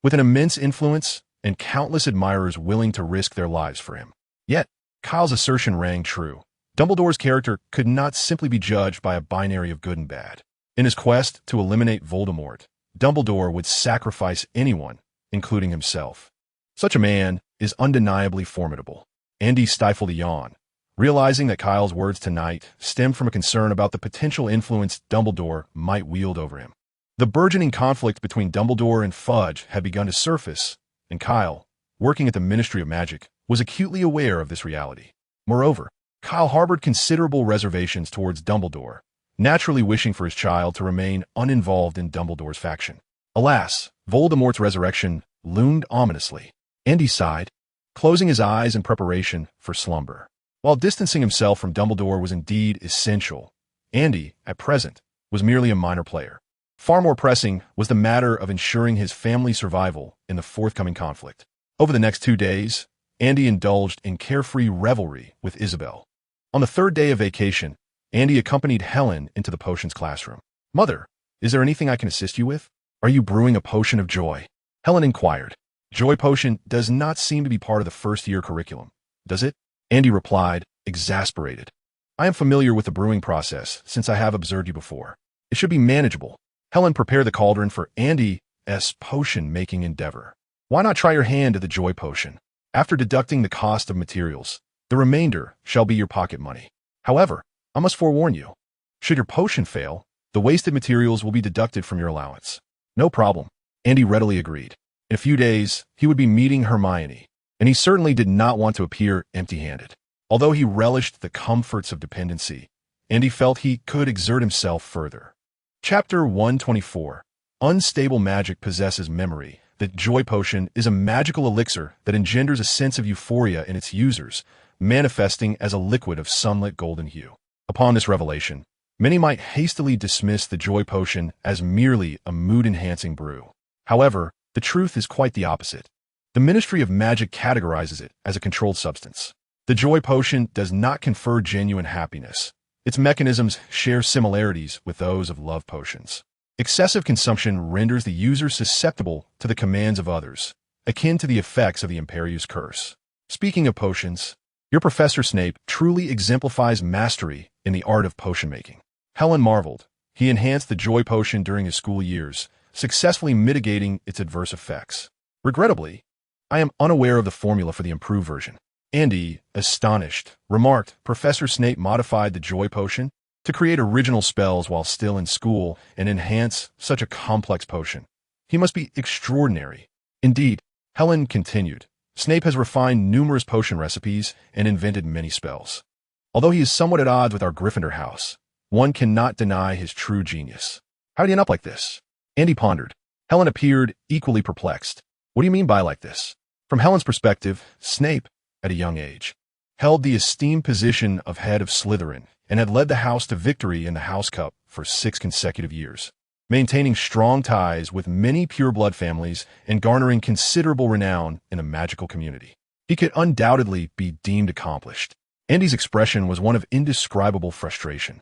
A: with an immense influence and countless admirers willing to risk their lives for him. Yet, Kyle's assertion rang true. Dumbledore's character could not simply be judged by a binary of good and bad. In his quest to eliminate Voldemort, Dumbledore would sacrifice anyone, including himself. Such a man is undeniably formidable. Andy stifled a yawn, realizing that Kyle's words tonight stemmed from a concern about the potential influence Dumbledore might wield over him. The burgeoning conflict between Dumbledore and Fudge had begun to surface, and Kyle, working at the Ministry of Magic, was acutely aware of this reality. Moreover, Kyle harbored considerable reservations towards Dumbledore, naturally wishing for his child to remain uninvolved in Dumbledore's faction. Alas, Voldemort's resurrection loomed ominously. Andy sighed, closing his eyes in preparation for slumber. While distancing himself from Dumbledore was indeed essential, Andy, at present, was merely a minor player. Far more pressing was the matter of ensuring his family's survival in the forthcoming conflict. Over the next 2 days, Andy indulged in carefree revelry with Isabel. On the third day of vacation, Andy accompanied Helen into the potions classroom. Mother, is there anything I can assist you with? Are you brewing a potion of joy? Helen inquired. Joy potion does not seem to be part of the first-year curriculum, does it? Andy replied, exasperated. I am familiar with the brewing process since I have observed you before. It should be manageable. Helen prepared the cauldron for Andy's potion-making endeavor. Why not try your hand at the joy potion? After deducting the cost of materials, the remainder shall be your pocket money. However, I must forewarn you, should your potion fail, the wasted materials will be deducted from your allowance. No problem, Andy readily agreed. In a few days, he would be meeting Hermione, and he certainly did not want to appear empty-handed. Although he relished the comforts of dependency, Andy felt he could exert himself further. Chapter 124. Unstable magic possesses memory. The joy potion is a magical elixir that engenders a sense of euphoria in its users, manifesting as a liquid of sunlit golden hue. Upon this revelation, many might hastily dismiss the joy potion as merely a mood-enhancing brew. However, the truth is quite the opposite. The Ministry of Magic categorizes it as a controlled substance. The joy potion does not confer genuine happiness. Its mechanisms share similarities with those of love potions. Excessive consumption renders the user susceptible to the commands of others, akin to the effects of the Imperius Curse. Speaking of potions, Your Professor Snape truly exemplifies mastery in the art of potion making. Helen marveled. He enhanced the joy potion during his school years, successfully mitigating its adverse effects. Regrettably, I am unaware of the formula for the improved version. Andy, astonished, remarked, Professor Snape modified the joy potion to create original spells while still in school and enhance such a complex potion. He must be extraordinary. Indeed, Helen continued, Snape has refined numerous potion recipes and invented many spells. Although he is somewhat at odds with our Gryffindor house, one cannot deny his true genius. How did he end up like this? Andy pondered. Helen appeared equally perplexed. What do you mean by like this? From Helen's perspective, Snape, at a young age, held the esteemed position of head of Slytherin and had led the house to victory in the House Cup for 6 consecutive years, maintaining strong ties with many pure-blood families and garnering considerable renown in the magical community. He could undoubtedly be deemed accomplished. Andy's expression was one of indescribable frustration.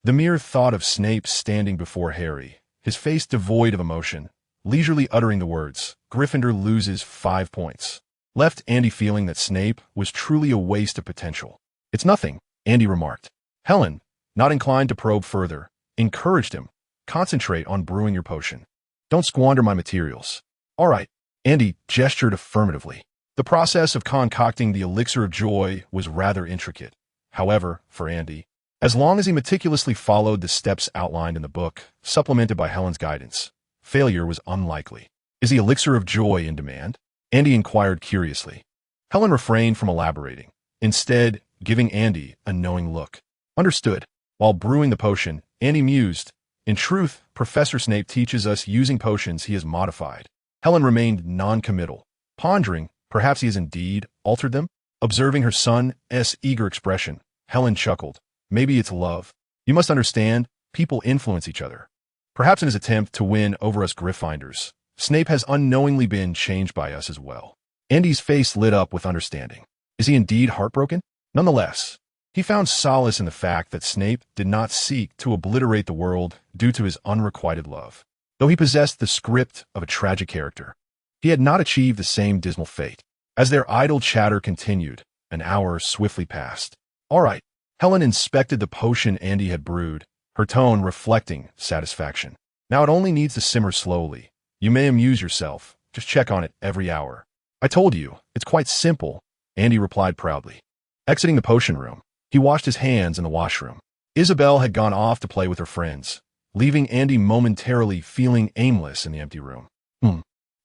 A: The mere thought of Snape standing before Harry, his face devoid of emotion, leisurely uttering the words, Gryffindor loses 5 points, left Andy feeling that Snape was truly a waste of potential. It's nothing, Andy remarked. Helen, not inclined to probe further, encouraged him. Concentrate on brewing your potion. Don't squander my materials. All right, Andy gestured affirmatively. The process of concocting the elixir of joy was rather intricate. However, for Andy, as long as he meticulously followed the steps outlined in the book, supplemented by Helen's guidance, failure was unlikely. Is the elixir of joy in demand? Andy inquired curiously. Helen refrained from elaborating, instead giving Andy a knowing look. Understood. While brewing the potion, Andy mused, in truth, Professor Snape teaches us using potions he has modified. Helen remained non-committal, pondering, perhaps he has indeed altered them? Observing her son's eager expression, Helen chuckled. Maybe it's love. You must understand, people influence each other. Perhaps in his attempt to win over us Gryffindors, Snape has unknowingly been changed by us as well. Andy's face lit up with understanding. Is he indeed heartbroken? Nonetheless, he found solace in the fact that Snape did not seek to obliterate the world due to his unrequited love. Though he possessed the script of a tragic character, he had not achieved the same dismal fate. As their idle chatter continued, an hour swiftly passed. All right, Helen inspected the potion Andy had brewed, her tone reflecting satisfaction. Now it only needs to simmer slowly. You may amuse yourself. Just check on it every hour. I told you, it's quite simple, Andy replied proudly. Exiting the potion room, he washed his hands in the washroom. Isabel had gone off to play with her friends, leaving Andy momentarily feeling aimless in the empty room.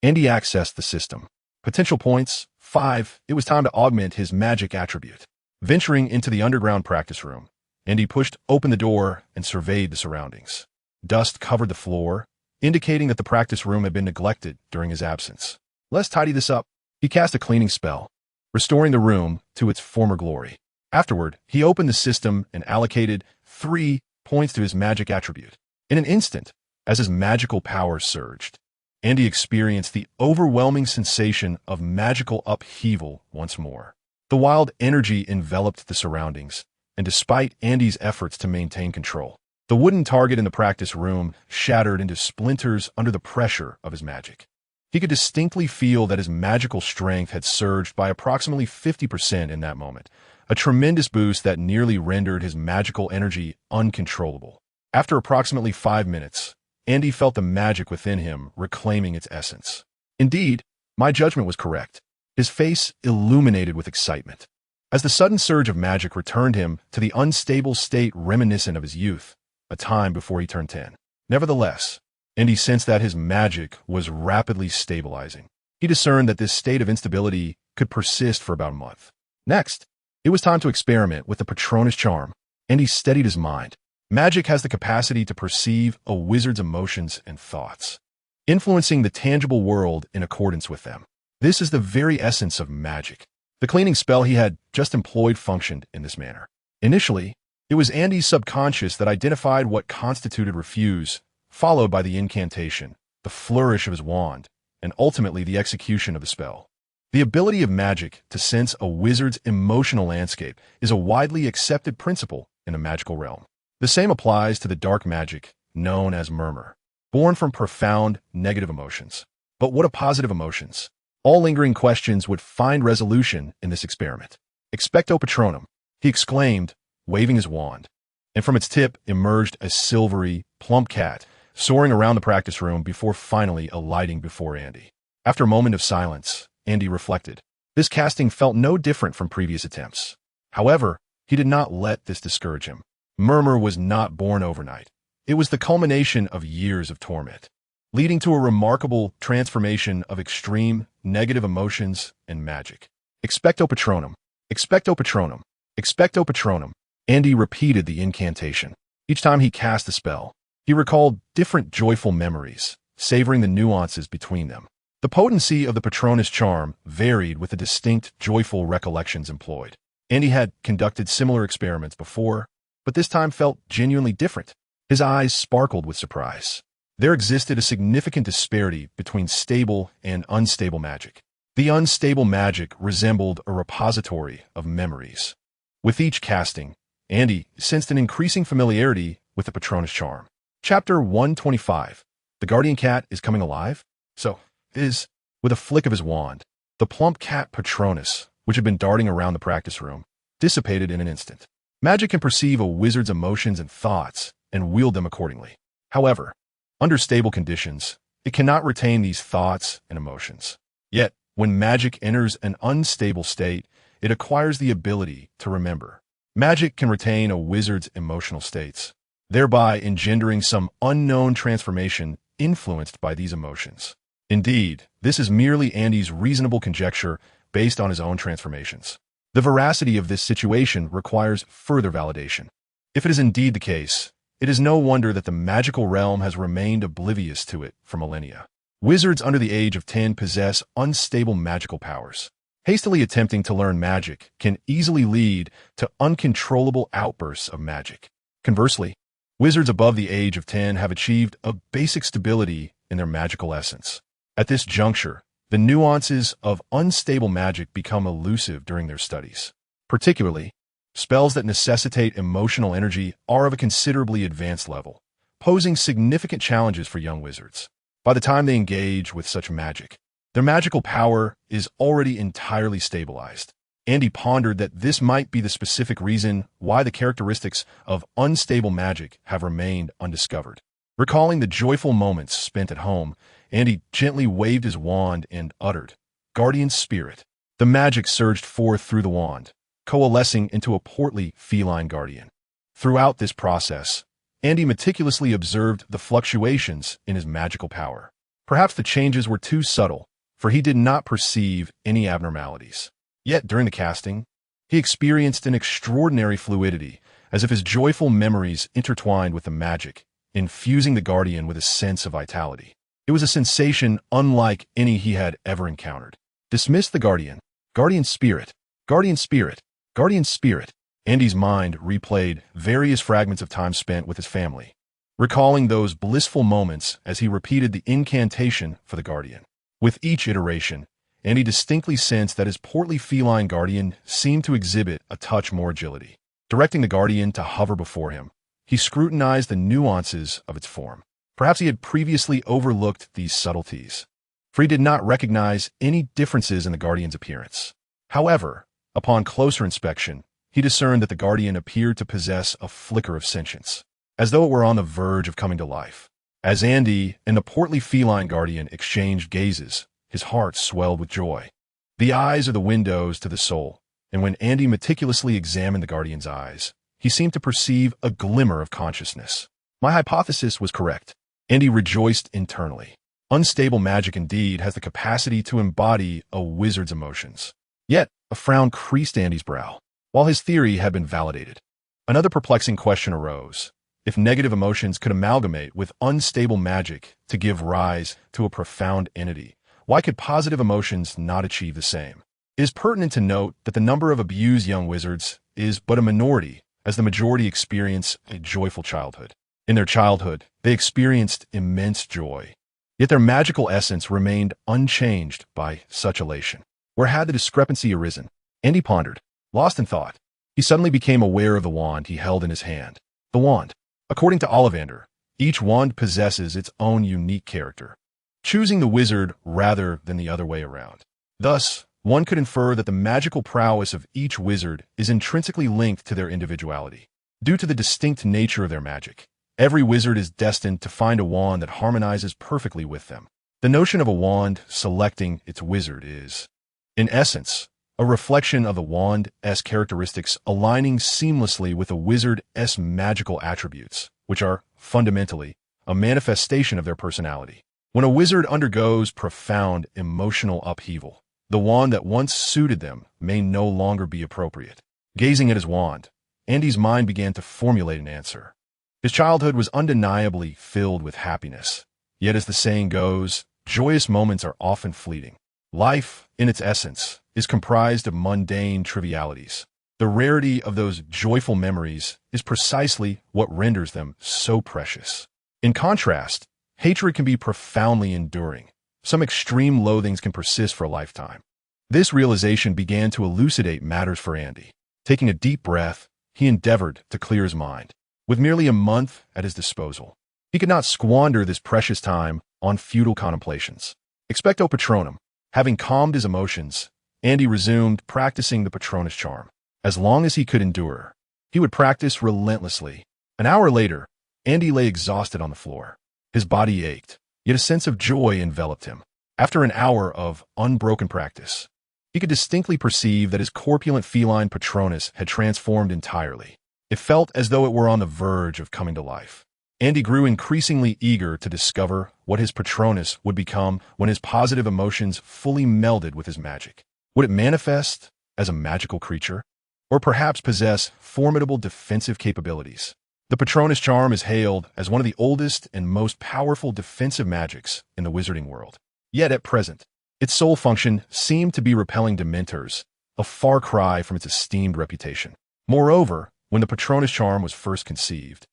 A: Andy accessed the system. Potential points, 5. It was time to augment his magic attribute. Venturing into the underground practice room, Andy pushed open the door and surveyed the surroundings. Dust covered the floor, indicating that the practice room had been neglected during his absence. Let's tidy this up. He cast a cleaning spell, restoring the room to its former glory. Afterward, he opened the system and allocated 3 points to his magic attribute. In an instant, as his magical power surged, Andy experienced the overwhelming sensation of magical upheaval once more. The wild energy enveloped the surroundings, and despite Andy's efforts to maintain control, the wooden target in the practice room shattered into splinters under the pressure of his magic. He could distinctly feel that his magical strength had surged by approximately 50% in that moment, a tremendous boost that nearly rendered his magical energy uncontrollable. After approximately 5 minutes, Andy felt the magic within him reclaiming its essence. Indeed, my judgment was correct. His face illuminated with excitement, as the sudden surge of magic returned him to the unstable state reminiscent of his youth, a time before he turned 10. Nevertheless, Andy sensed that his magic was rapidly stabilizing. He discerned that this state of instability could persist for about a month. Next, it was time to experiment with the Patronus charm. Andy steadied his mind. Magic has the capacity to perceive a wizard's emotions and thoughts, influencing the tangible world in accordance with them. This is the very essence of magic. The cleaning spell he had just employed functioned in this manner. Initially, it was Andy's subconscious that identified what constituted refuse, followed by the incantation, the flourish of his wand, and ultimately the execution of the spell. The ability of magic to sense a wizard's emotional landscape is a widely accepted principle in the magical realm. The same applies to the dark magic known as murmur, born from profound negative emotions. But what of positive emotions? All lingering questions would find resolution in this experiment. Expecto Patronum, he exclaimed, waving his wand. And from its tip emerged a silvery, plump cat, soaring around the practice room before finally alighting before Andy. After a moment of silence, Andy reflected. This casting felt no different from previous attempts. However, he did not let this discourage him. Murmur was not born overnight. It was the culmination of years of torment, leading to a remarkable transformation of extreme, negative emotions and magic. Expecto Patronum, Expecto Patronum, Expecto Patronum. Andy repeated the incantation. Each time he cast a spell, he recalled different joyful memories, savoring the nuances between them. The potency of the Patronus charm varied with the distinct, joyful recollections employed. Andy had conducted similar experiments before, but this time felt genuinely different. His eyes sparkled with surprise. There existed a significant disparity between stable and unstable magic. The unstable magic resembled a repository of memories. With each casting, Andy sensed an increasing familiarity with the Patronus charm. Chapter 125. The Guardian Cat is coming alive? So, with a flick of his wand, the plump cat Patronus, which had been darting around the practice room, dissipated in an instant. Magic can perceive a wizard's emotions and thoughts and wield them accordingly. However, under stable conditions, it cannot retain these thoughts and emotions. Yet, when magic enters an unstable state, it acquires the ability to remember. Magic can retain a wizard's emotional states, thereby engendering some unknown transformation influenced by these emotions. Indeed, this is merely Andy's reasonable conjecture based on his own transformations. The veracity of this situation requires further validation. If it is indeed the case, it is no wonder that the magical realm has remained oblivious to it for millennia. Wizards under the age of 10 possess unstable magical powers. Hastily attempting to learn magic can easily lead to uncontrollable outbursts of magic. Conversely, wizards above the age of 10 have achieved a basic stability in their magical essence. At this juncture, the nuances of unstable magic become elusive during their studies. Particularly, spells that necessitate emotional energy are of a considerably advanced level, posing significant challenges for young wizards. By the time they engage with such magic, their magical power is already entirely stabilized. Andy pondered that this might be the specific reason why the characteristics of unstable magic have remained undiscovered. Recalling the joyful moments spent at home, Andy gently waved his wand and uttered, "Guardian Spirit." The magic surged forth through the wand, coalescing into a portly feline guardian. Throughout this process, Andy meticulously observed the fluctuations in his magical power. Perhaps the changes were too subtle, for he did not perceive any abnormalities. Yet during the casting, he experienced an extraordinary fluidity, as if his joyful memories intertwined with the magic, infusing the guardian with a sense of vitality. It was a sensation unlike any he had ever encountered. Dismiss the guardian. Guardian Spirit. Guardian Spirit. Guardian Spirit. Andy's mind replayed various fragments of time spent with his family, recalling those blissful moments as he repeated the incantation for the guardian. With each iteration, Andy distinctly sensed that his portly feline guardian seemed to exhibit a touch more agility. Directing the guardian to hover before him, he scrutinized the nuances of its form. Perhaps he had previously overlooked these subtleties, for he did not recognize any differences in the guardian's appearance. However, upon closer inspection, he discerned that the guardian appeared to possess a flicker of sentience, as though it were on the verge of coming to life. As Andy and the portly feline guardian exchanged gazes, his heart swelled with joy. The eyes are the windows to the soul, and when Andy meticulously examined the guardian's eyes, he seemed to perceive a glimmer of consciousness. My hypothesis was correct. Andy rejoiced internally. Unstable magic indeed has the capacity to embody a wizard's emotions. Yet, a frown creased Andy's brow. While his theory had been validated, another perplexing question arose. If negative emotions could amalgamate with unstable magic to give rise to a profound entity, why could positive emotions not achieve the same? It is pertinent to note that the number of abused young wizards is but a minority, as the majority experience a joyful childhood. In their childhood, they experienced immense joy, yet their magical essence remained unchanged by such elation. Where had the discrepancy arisen? Andy pondered. Lost in thought, he suddenly became aware of the wand he held in his hand. The wand. According to Ollivander, each wand possesses its own unique character, choosing the wizard rather than the other way around. Thus, one could infer that the magical prowess of each wizard is intrinsically linked to their individuality. Due to the distinct nature of their magic, every wizard is destined to find a wand that harmonizes perfectly with them. The notion of a wand selecting its wizard is, in essence, a reflection of the wand's characteristics aligning seamlessly with a wizard's magical attributes, which are, fundamentally, a manifestation of their personality. When a wizard undergoes profound emotional upheaval, the wand that once suited them may no longer be appropriate. Gazing at his wand, Andy's mind began to formulate an answer. His childhood was undeniably filled with happiness. Yet as the saying goes, joyous moments are often fleeting. Life, in its essence, is comprised of mundane trivialities. The rarity of those joyful memories is precisely what renders them so precious. In contrast, hatred can be profoundly enduring. Some extreme loathings can persist for a lifetime. This realization began to elucidate matters for Andy. Taking a deep breath, he endeavored to clear his mind. With merely a month at his disposal, he could not squander this precious time on futile contemplations. Expecto Patronum. Having calmed his emotions, Andy resumed practicing the Patronus charm. As long as he could endure, he would practice relentlessly. An hour later, Andy lay exhausted on the floor. His body ached, yet a sense of joy enveloped him. After an hour of unbroken practice, he could distinctly perceive that his corpulent feline Patronus had transformed entirely. It felt as though it were on the verge of coming to life. Andy grew increasingly eager to discover what his Patronus would become when his positive emotions fully melded with his magic. Would it manifest as a magical creature? Or perhaps possess formidable defensive capabilities? The Patronus charm is hailed as one of the oldest and most powerful defensive magics in the wizarding world. Yet at present, its sole function seemed to be repelling Dementors, a far cry from its esteemed reputation. Moreover, when the Patronus charm was first conceived,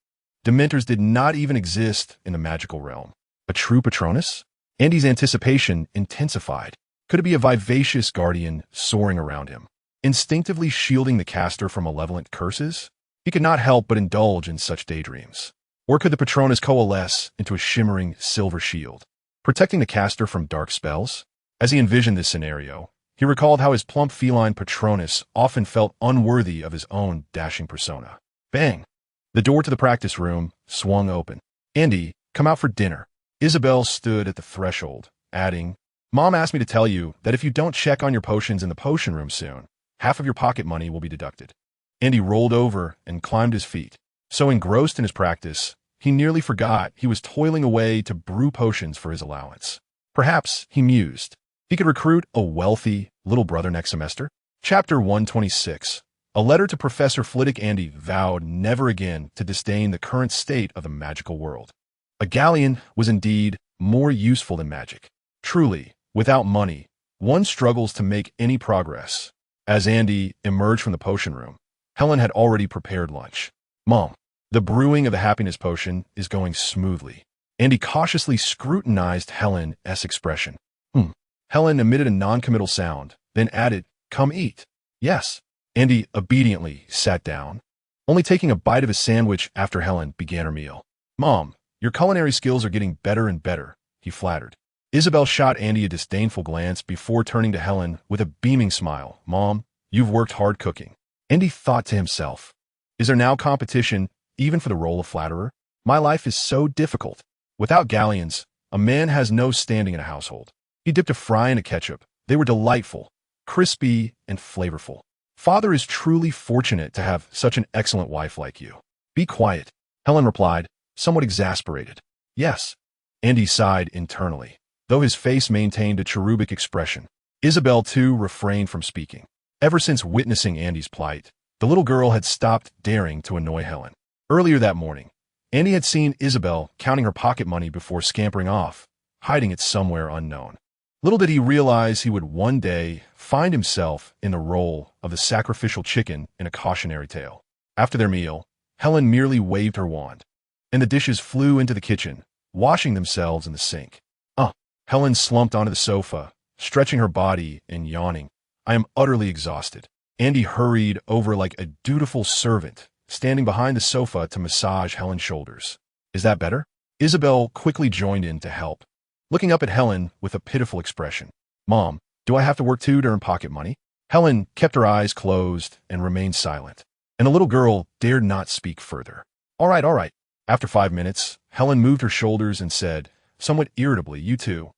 A: Dementors did not even exist in the magical realm. A true Patronus? Andy's anticipation intensified. Could it be a vivacious guardian soaring around him, instinctively shielding the caster from malevolent curses? He could not help but indulge in such daydreams. Or could the Patronus coalesce into a shimmering silver shield, protecting the caster from dark spells? As he envisioned this scenario, he recalled how his plump feline Patronus often felt unworthy of his own dashing persona. Bang! The door to the practice room swung open. Andy, come out for dinner. Isabel stood at the threshold, adding, Mom asked me to tell you that if you don't check on your potions in the potion room soon, half of your pocket money will be deducted. Andy rolled over and climbed his feet. So engrossed in his practice, he nearly forgot he was toiling away to brew potions for his allowance. Perhaps, he mused, he could recruit a wealthy little brother next semester. Chapter 126. A letter to Professor Flitwick. Andy vowed never again to disdain the current state of the magical world. A galleon was indeed more useful than magic. Truly, without money, one struggles to make any progress. As Andy emerged from the potion room, Helen had already prepared lunch. Mom, the brewing of the happiness potion is going smoothly. Andy cautiously scrutinized Helen's expression. Helen emitted a non-committal sound, then added, come eat. Yes. Andy obediently sat down, only taking a bite of his sandwich after Helen began her meal. Mom, your culinary skills are getting better and better, he flattered. Isabel shot Andy a disdainful glance before turning to Helen with a beaming smile. Mom, you've worked hard cooking. Andy thought to himself, is there now competition even for the role of flatterer? My life is so difficult. Without galleons, a man has no standing in a household. He dipped a fry in a ketchup. They were delightful, crispy, and flavorful. Father is truly fortunate to have such an excellent wife like you. Be quiet, Helen replied, somewhat exasperated. Yes. Andy sighed internally, though his face maintained a cherubic expression. Isabel, too, refrained from speaking. Ever since witnessing Andy's plight, the little girl had stopped daring to annoy Helen. Earlier that morning, Andy had seen Isabel counting her pocket money before scampering off, hiding it somewhere unknown. Little did he realize he would one day find himself in the role of the sacrificial chicken in a cautionary tale. After their meal, Helen merely waved her wand, and the dishes flew into the kitchen, washing themselves in the sink. Helen slumped onto the sofa, stretching her body and yawning. I am utterly exhausted. Andy hurried over like a dutiful servant, standing behind the sofa to massage Helen's shoulders. Is that better? Isabel quickly joined in to help, looking up at Helen with a pitiful expression. Mom, Do I have to work too to earn pocket money? Helen kept her eyes closed and remained silent, and the little girl dared not speak further. All right, all right. After 5 minutes, Helen moved her shoulders and said, somewhat irritably, you too.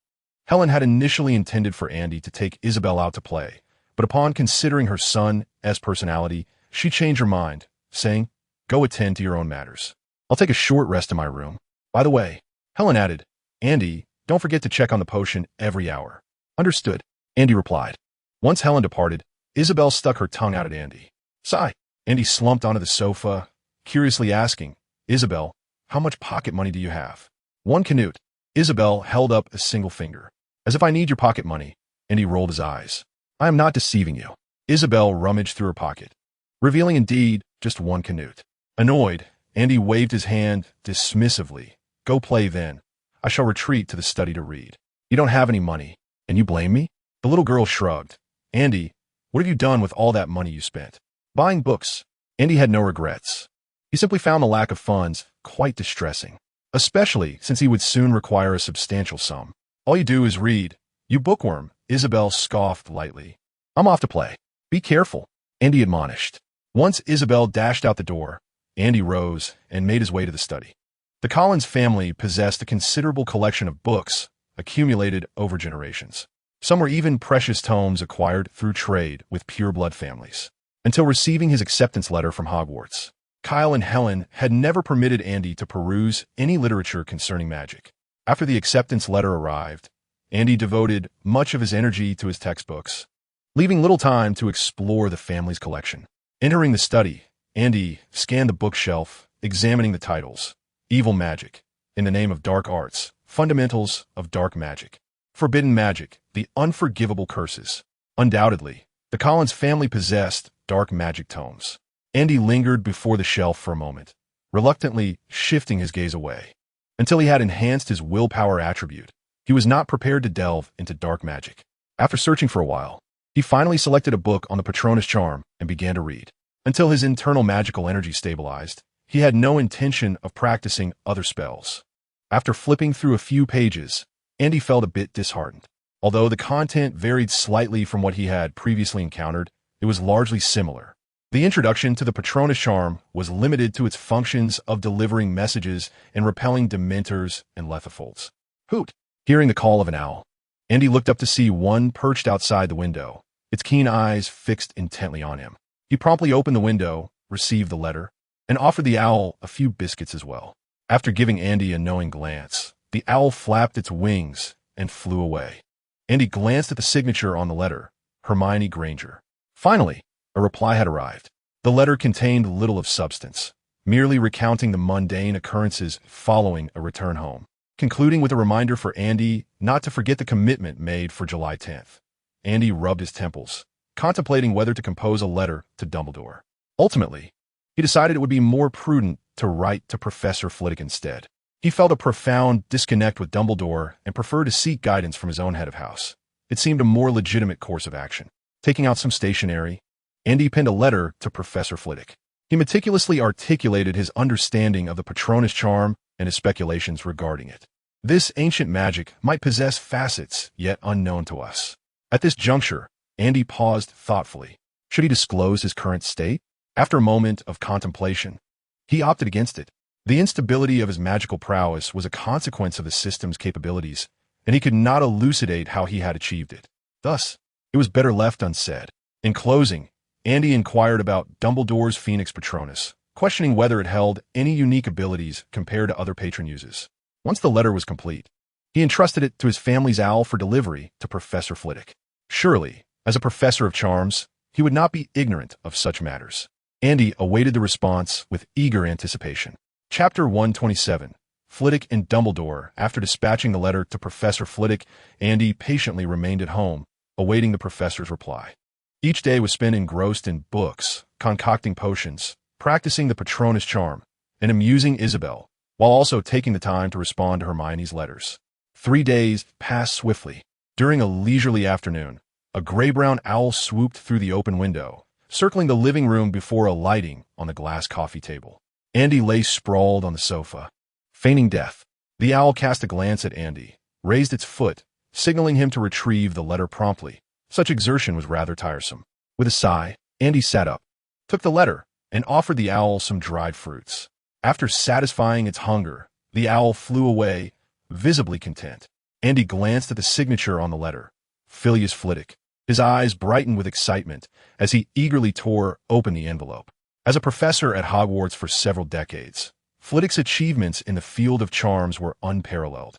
A: Helen had initially intended for Andy to take Isabel out to play, but upon considering her son's personality, she changed her mind, saying, go attend to your own matters. I'll take a short rest in my room. By the way, Helen added, Andy, don't forget to check on the potion every hour. Understood, Andy replied. Once Helen departed, Isabel stuck her tongue out at Andy. Sigh. Andy slumped onto the sofa, curiously asking, Isabel, how much pocket money do you have? 1 canute. Isabel held up a single finger. As if I need your pocket money. Andy rolled his eyes. I am not deceiving you. Isabel rummaged through her pocket, revealing indeed just 1 canute. Annoyed, Andy waved his hand dismissively. Go play then. I shall retreat to the study to read. You don't have any money, and you blame me? The little girl shrugged. Andy, what have you done with all that money you spent? Buying books. Andy had no regrets. He simply found the lack of funds quite distressing, especially since he would soon require a substantial sum. All you do is read. You bookworm, Isabel scoffed lightly. I'm off to play. Be careful, Andy admonished. Once Isabel dashed out the door, Andy rose and made his way to the study. The Collins family possessed a considerable collection of books accumulated over generations. Some were even precious tomes acquired through trade with pure-blood families. Until receiving his acceptance letter from Hogwarts, Kyle and Helen had never permitted Andy to peruse any literature concerning magic. After the acceptance letter arrived, Andy devoted much of his energy to his textbooks, leaving little time to explore the family's collection. Entering the study, Andy scanned the bookshelf, examining the titles. Evil Magic, In the Name of Dark Arts, Fundamentals of Dark Magic. Forbidden Magic, The Unforgivable Curses. Undoubtedly, the Collins family possessed dark magic tomes. Andy lingered before the shelf for a moment, reluctantly shifting his gaze away. Until he had enhanced his willpower attribute, he was not prepared to delve into dark magic. After searching for a while, he finally selected a book on the Patronus charm and began to read. Until his internal magical energy stabilized, he had no intention of practicing other spells. After flipping through a few pages, Andy felt a bit disheartened. Although the content varied slightly from what he had previously encountered, it was largely similar. The introduction to the Patronus charm was limited to its functions of delivering messages and repelling dementors and lethifolds. Hoot! Hearing the call of an owl, Andy looked up to see one perched outside the window, its keen eyes fixed intently on him. He promptly opened the window, received the letter, and offered the owl a few biscuits as well. After giving Andy a knowing glance, the owl flapped its wings and flew away. Andy glanced at the signature on the letter, Hermione Granger. Finally, a reply had arrived. The letter contained little of substance, merely recounting the mundane occurrences following a return home, concluding with a reminder for Andy not to forget the commitment made for July 10th. Andy rubbed his temples, contemplating whether to compose a letter to Dumbledore. Ultimately, he decided it would be more prudent to write to Professor Flitwick instead. He felt a profound disconnect with Dumbledore and preferred to seek guidance from his own head of house. It seemed a more legitimate course of action. Taking out some stationery, Andy penned a letter to Professor Flitwick. He meticulously articulated his understanding of the Patronus charm and his speculations regarding it. This ancient magic might possess facets yet unknown to us. At this juncture, Andy paused thoughtfully. Should he disclose his current state? After a moment of contemplation, he opted against it. The instability of his magical prowess was a consequence of the system's capabilities, and he could not elucidate how he had achieved it. Thus, it was better left unsaid. In closing, Andy inquired about Dumbledore's Phoenix Patronus, questioning whether it held any unique abilities compared to other patron uses. Once the letter was complete, he entrusted it to his family's owl for delivery to Professor Flitwick. Surely, as a professor of charms, he would not be ignorant of such matters. Andy awaited the response with eager anticipation. Chapter 127. Flitwick and Dumbledore. After dispatching the letter to Professor Flitwick, Andy patiently remained at home, awaiting the professor's reply. Each day was spent engrossed in books, concocting potions, practicing the Patronus charm, and amusing Isabel, while also taking the time to respond to Hermione's letters. 3 days passed swiftly. During a leisurely afternoon, a gray-brown owl swooped through the open window, circling the living room before alighting on the glass coffee table. Andy lay sprawled on the sofa, feigning death. The owl cast a glance at Andy, raised its foot, signaling him to retrieve the letter promptly, Such exertion was rather tiresome. With a sigh, Andy sat up, took the letter, and offered the owl some dried fruits. After satisfying its hunger, the owl flew away, visibly content. Andy glanced at the signature on the letter, Filius Flitwick. His eyes brightened with excitement as he eagerly tore open the envelope. As a professor at Hogwarts for several decades, Flitwick's achievements in the field of charms were unparalleled,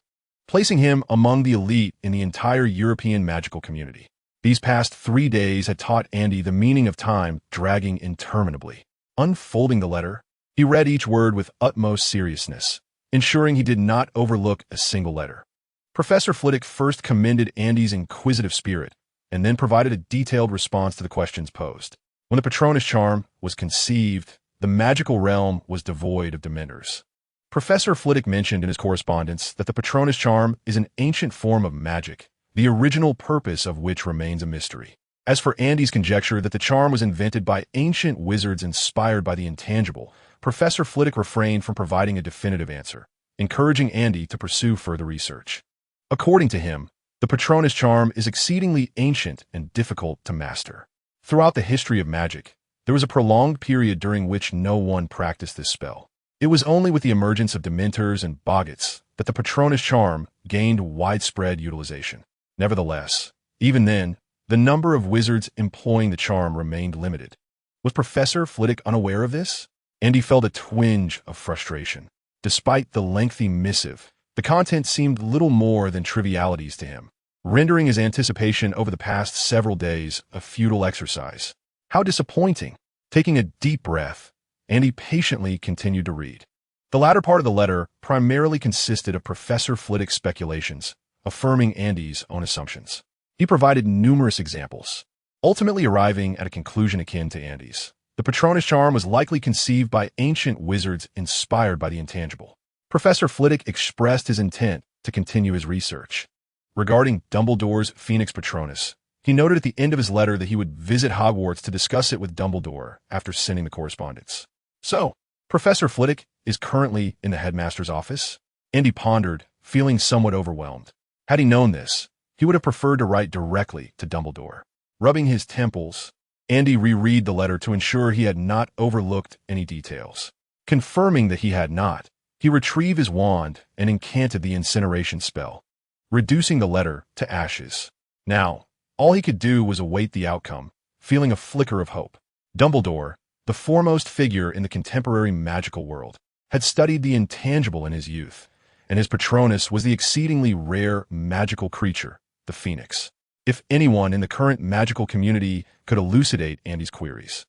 A: placing him among the elite in the entire European magical community. These past 3 days had taught Andy the meaning of time dragging interminably. Unfolding the letter, he read each word with utmost seriousness, ensuring he did not overlook a single letter. Professor Flitwick first commended Andy's inquisitive spirit, and then provided a detailed response to the questions posed. When the Patronus charm was conceived, the magical realm was devoid of dementors. Professor Flitwick mentioned in his correspondence that the Patronus charm is an ancient form of magic, the original purpose of which remains a mystery. As for Andy's conjecture that the charm was invented by ancient wizards inspired by the intangible, Professor Flitwick refrained from providing a definitive answer, encouraging Andy to pursue further research. According to him, the Patronus charm is exceedingly ancient and difficult to master. Throughout the history of magic, there was a prolonged period during which no one practiced this spell. It was only with the emergence of dementors and boggarts that the Patronus charm gained widespread utilization. Nevertheless, even then, the number of wizards employing the charm remained limited. Was Professor Flitwick unaware of this? Andy felt a twinge of frustration. Despite the lengthy missive, the content seemed little more than trivialities to him, rendering his anticipation over the past several days a futile exercise. How disappointing! Taking a deep breath, Andy patiently continued to read. The latter part of the letter primarily consisted of Professor Flitwick's speculations, affirming Andy's own assumptions. He provided numerous examples, ultimately arriving at a conclusion akin to Andy's. The Patronus charm was likely conceived by ancient wizards inspired by the intangible. Professor Flitwick expressed his intent to continue his research. Regarding Dumbledore's Phoenix Patronus, he noted at the end of his letter that he would visit Hogwarts to discuss it with Dumbledore after sending the correspondence. So, Professor Flitwick is currently in the headmaster's office? Andy pondered, feeling somewhat overwhelmed. Had he known this, he would have preferred to write directly to Dumbledore. Rubbing his temples, Andy reread the letter to ensure he had not overlooked any details. Confirming that he had not, he retrieved his wand and incanted the incineration spell, reducing the letter to ashes. Now, all he could do was await the outcome, feeling a flicker of hope. Dumbledore, the foremost figure in the contemporary magical world, had studied the intangible in his youth, and his Patronus was the exceedingly rare magical creature, the Phoenix. If anyone in the current magical community could elucidate Andy's queries,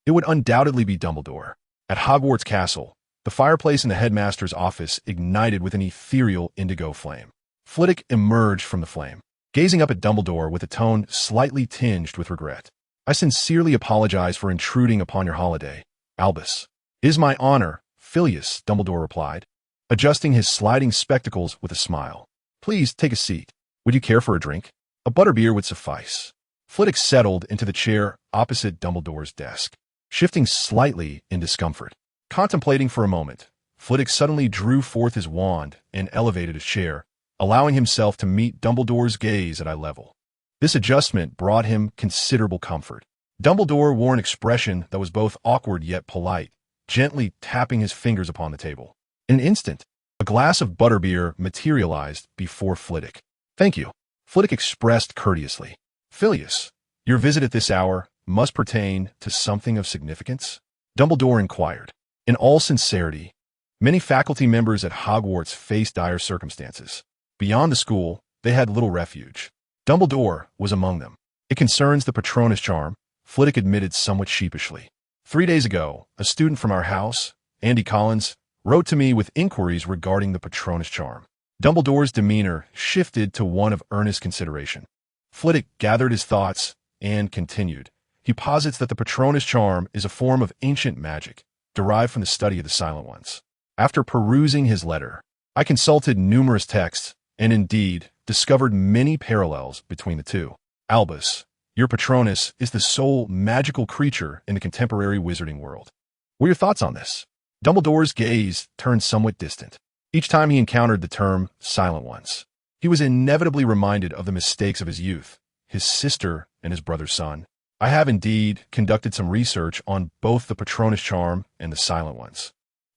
A: it would undoubtedly be Dumbledore. At Hogwarts Castle, the fireplace in the headmaster's office ignited with an ethereal indigo flame. Flitwick emerged from the flame, gazing up at Dumbledore with a tone slightly tinged with regret. "I sincerely apologize for intruding upon your holiday, Albus." "It is my honor, Filius," Dumbledore replied, adjusting his sliding spectacles with a smile. "Please take a seat. Would you care for a drink? A butterbeer would suffice." Flitwick settled into the chair opposite Dumbledore's desk, shifting slightly in discomfort. Contemplating for a moment, Flitwick suddenly drew forth his wand and elevated his chair, allowing himself to meet Dumbledore's gaze at eye level. This adjustment brought him considerable comfort. Dumbledore wore an expression that was both awkward yet polite, gently tapping his fingers upon the table. In an instant, a glass of butterbeer materialized before Flitwick. "Thank you," Flitwick expressed courteously. "Filius, your visit at this hour must pertain to something of significance?" Dumbledore inquired. In all sincerity, many faculty members at Hogwarts faced dire circumstances. Beyond the school, they had little refuge. Dumbledore was among them. "It concerns the Patronus charm," Flitwick admitted somewhat sheepishly. 3 days ago, a student from our house, Andy Collins, wrote to me with inquiries regarding the Patronus charm. Dumbledore's demeanor shifted to one of earnest consideration. Flitwick gathered his thoughts and continued. "He posits that the Patronus charm is a form of ancient magic, derived from the study of the Silent Ones." After perusing his letter, I consulted numerous texts and indeed discovered many parallels between the two. "Albus, your Patronus is the sole magical creature in the contemporary wizarding world. What are your thoughts on this?" Dumbledore's gaze turned somewhat distant. Each time he encountered the term Silent Ones, he was inevitably reminded of the mistakes of his youth, his sister and his brother's son. I have indeed conducted some research on both the Patronus charm and the Silent Ones.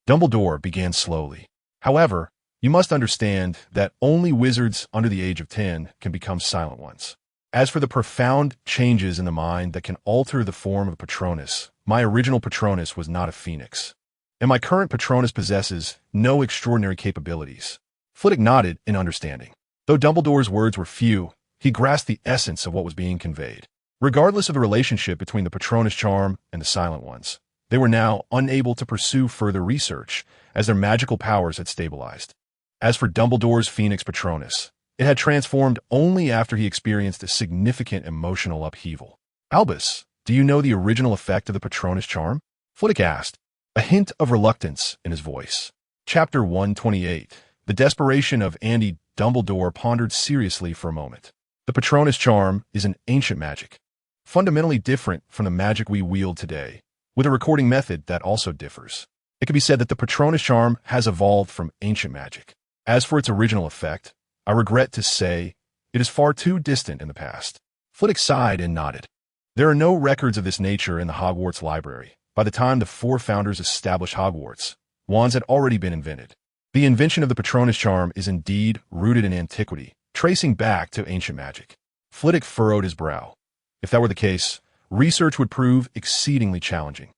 A: Dumbledore began slowly. However, you must understand that only wizards under the age of 10 can become Silent Ones. As for the profound changes in the mind that can alter the form of a Patronus, my original Patronus was not a phoenix, and my current Patronus possesses no extraordinary capabilities. Flitwick nodded in understanding. Though Dumbledore's words were few, he grasped the essence of what was being conveyed. Regardless of the relationship between the Patronus charm and the Silent Ones, they were now unable to pursue further research as their magical powers had stabilized. As for Dumbledore's Phoenix Patronus, it had transformed only after he experienced a significant emotional upheaval. Albus, do you know the original effect of the Patronus charm? Flitwick asked, a hint of reluctance in his voice. Chapter 128. The desperation of Andy. Dumbledore pondered seriously for a moment. The Patronus charm is an ancient magic, fundamentally different from the magic we wield today, with a recording method that also differs. It can be said that the Patronus charm has evolved from ancient magic. As for its original effect, I regret to say it is far too distant in the past. Flitwick sighed and nodded. There are no records of this nature in the Hogwarts library. By the time the four founders established Hogwarts, wands had already been invented. The invention of the Patronus charm is indeed rooted in antiquity, tracing back to ancient magic. Flitwick furrowed his brow. If that were the case, research would prove exceedingly challenging.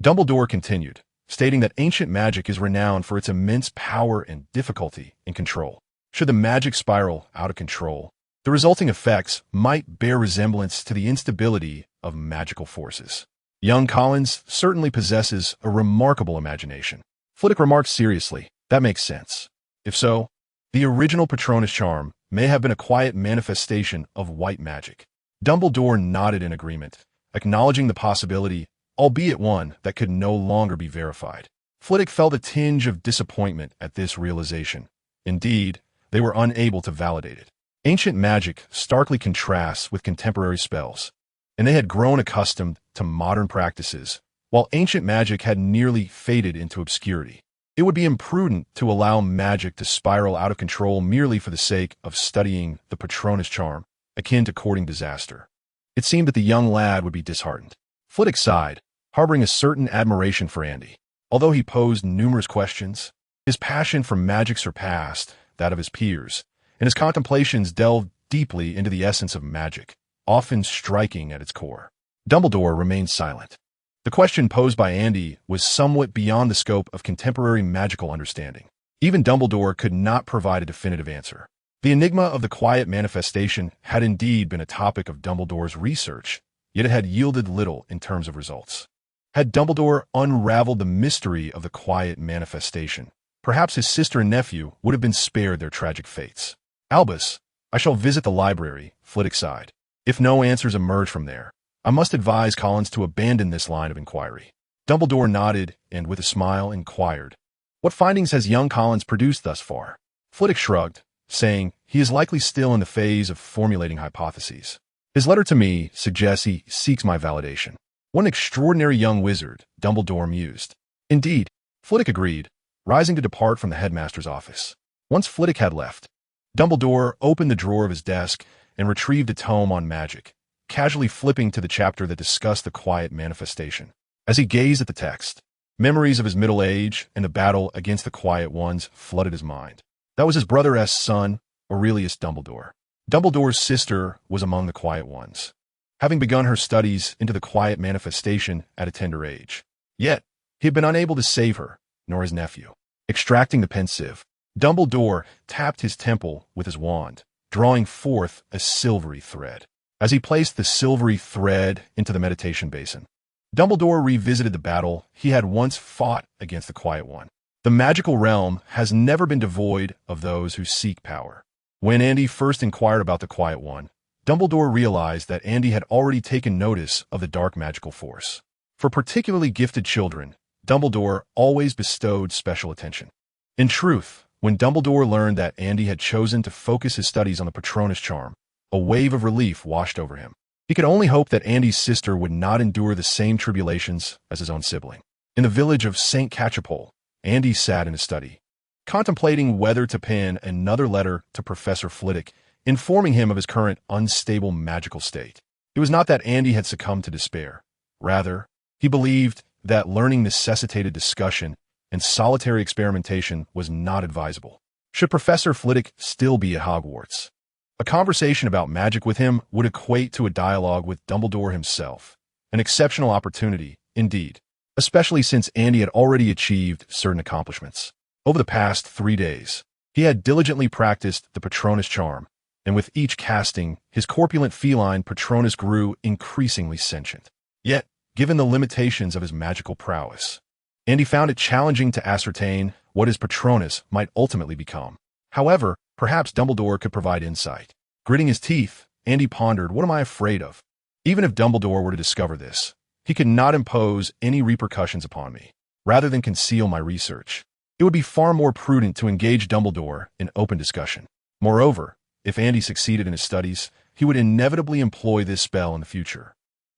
A: Dumbledore continued, stating that ancient magic is renowned for its immense power and difficulty in control. Should the magic spiral out of control, the resulting effects might bear resemblance to the instability of magical forces. Young Collins certainly possesses a remarkable imagination. Flitwick remarked seriously, that makes sense. If so, the original Patronus charm may have been a quiet manifestation of white magic. Dumbledore nodded in agreement, acknowledging the possibility, albeit one that could no longer be verified. Flitwick felt a tinge of disappointment at this realization. Indeed, they were unable to validate it. Ancient magic starkly contrasts with contemporary spells, and they had grown accustomed to modern practices, while ancient magic had nearly faded into obscurity. It would be imprudent to allow magic to spiral out of control merely for the sake of studying the Patronus charm, akin to courting disaster. It seemed that the young lad would be disheartened. Flitwick sighed, harboring a certain admiration for Andy. Although he posed numerous questions, his passion for magic surpassed that of his peers, and his contemplations delved deeply into the essence of magic, often striking at its core. Dumbledore remained silent. The question posed by Andy was somewhat beyond the scope of contemporary magical understanding. Even Dumbledore could not provide a definitive answer. The enigma of the quiet manifestation had indeed been a topic of Dumbledore's research, yet it had yielded little in terms of results. Had Dumbledore unraveled the mystery of the quiet manifestation, perhaps his sister and nephew would have been spared their tragic fates. Albus, I shall visit the library, Flitwick sighed. If no answers emerge from there, I must advise Collins to abandon this line of inquiry. Dumbledore nodded and, with a smile, inquired, what findings has young Collins produced thus far? Flitwick shrugged, saying he is likely still in the phase of formulating hypotheses. His letter to me suggests he seeks my validation. What an extraordinary young wizard, Dumbledore mused. Indeed, Flitwick agreed, rising to depart from the headmaster's office. Once Flitwick had left, Dumbledore opened the drawer of his desk and retrieved a tome on magic, casually flipping to the chapter that discussed the quiet manifestation. As he gazed at the text, memories of his middle age and the battle against the Quiet Ones flooded his mind. That was his brother's son, Aurelius Dumbledore. Dumbledore's sister was among the Quiet Ones, having begun her studies into the quiet manifestation at a tender age. Yet, he had been unable to save her, nor his nephew. Extracting the pensieve, Dumbledore tapped his temple with his wand, drawing forth a silvery thread. As he placed the silvery thread into the meditation basin, Dumbledore revisited the battle he had once fought against the Quiet One. The magical realm has never been devoid of those who seek power. When Andy first inquired about the Quiet One, Dumbledore realized that Andy had already taken notice of the dark magical force. For particularly gifted children, Dumbledore always bestowed special attention. In truth, when Dumbledore learned that Andy had chosen to focus his studies on the Patronus charm, a wave of relief washed over him. He could only hope that Andy's sister would not endure the same tribulations as his own sibling. In the village of St. Catchpole, Andy sat in his study, contemplating whether to pen another letter to Professor Flitwick informing him of his current unstable magical state. It was not that Andy had succumbed to despair. Rather, he believed that learning necessitated discussion and solitary experimentation was not advisable. Should Professor Flitwick still be at Hogwarts? A conversation about magic with him would equate to a dialogue with Dumbledore himself. An exceptional opportunity, indeed, especially since Andy had already achieved certain accomplishments. Over the past 3 days, he had diligently practiced the Patronus charm, and with each casting, his corpulent feline Patronus grew increasingly sentient. Yet, given the limitations of his magical prowess, Andy found it challenging to ascertain what his Patronus might ultimately become. However, perhaps Dumbledore could provide insight. Gritting his teeth, Andy pondered, what am I afraid of? Even if Dumbledore were to discover this, he could not impose any repercussions upon me. Rather than conceal my research, it would be far more prudent to engage Dumbledore in open discussion. Moreover, if Andy succeeded in his studies, he would inevitably employ this spell in the future.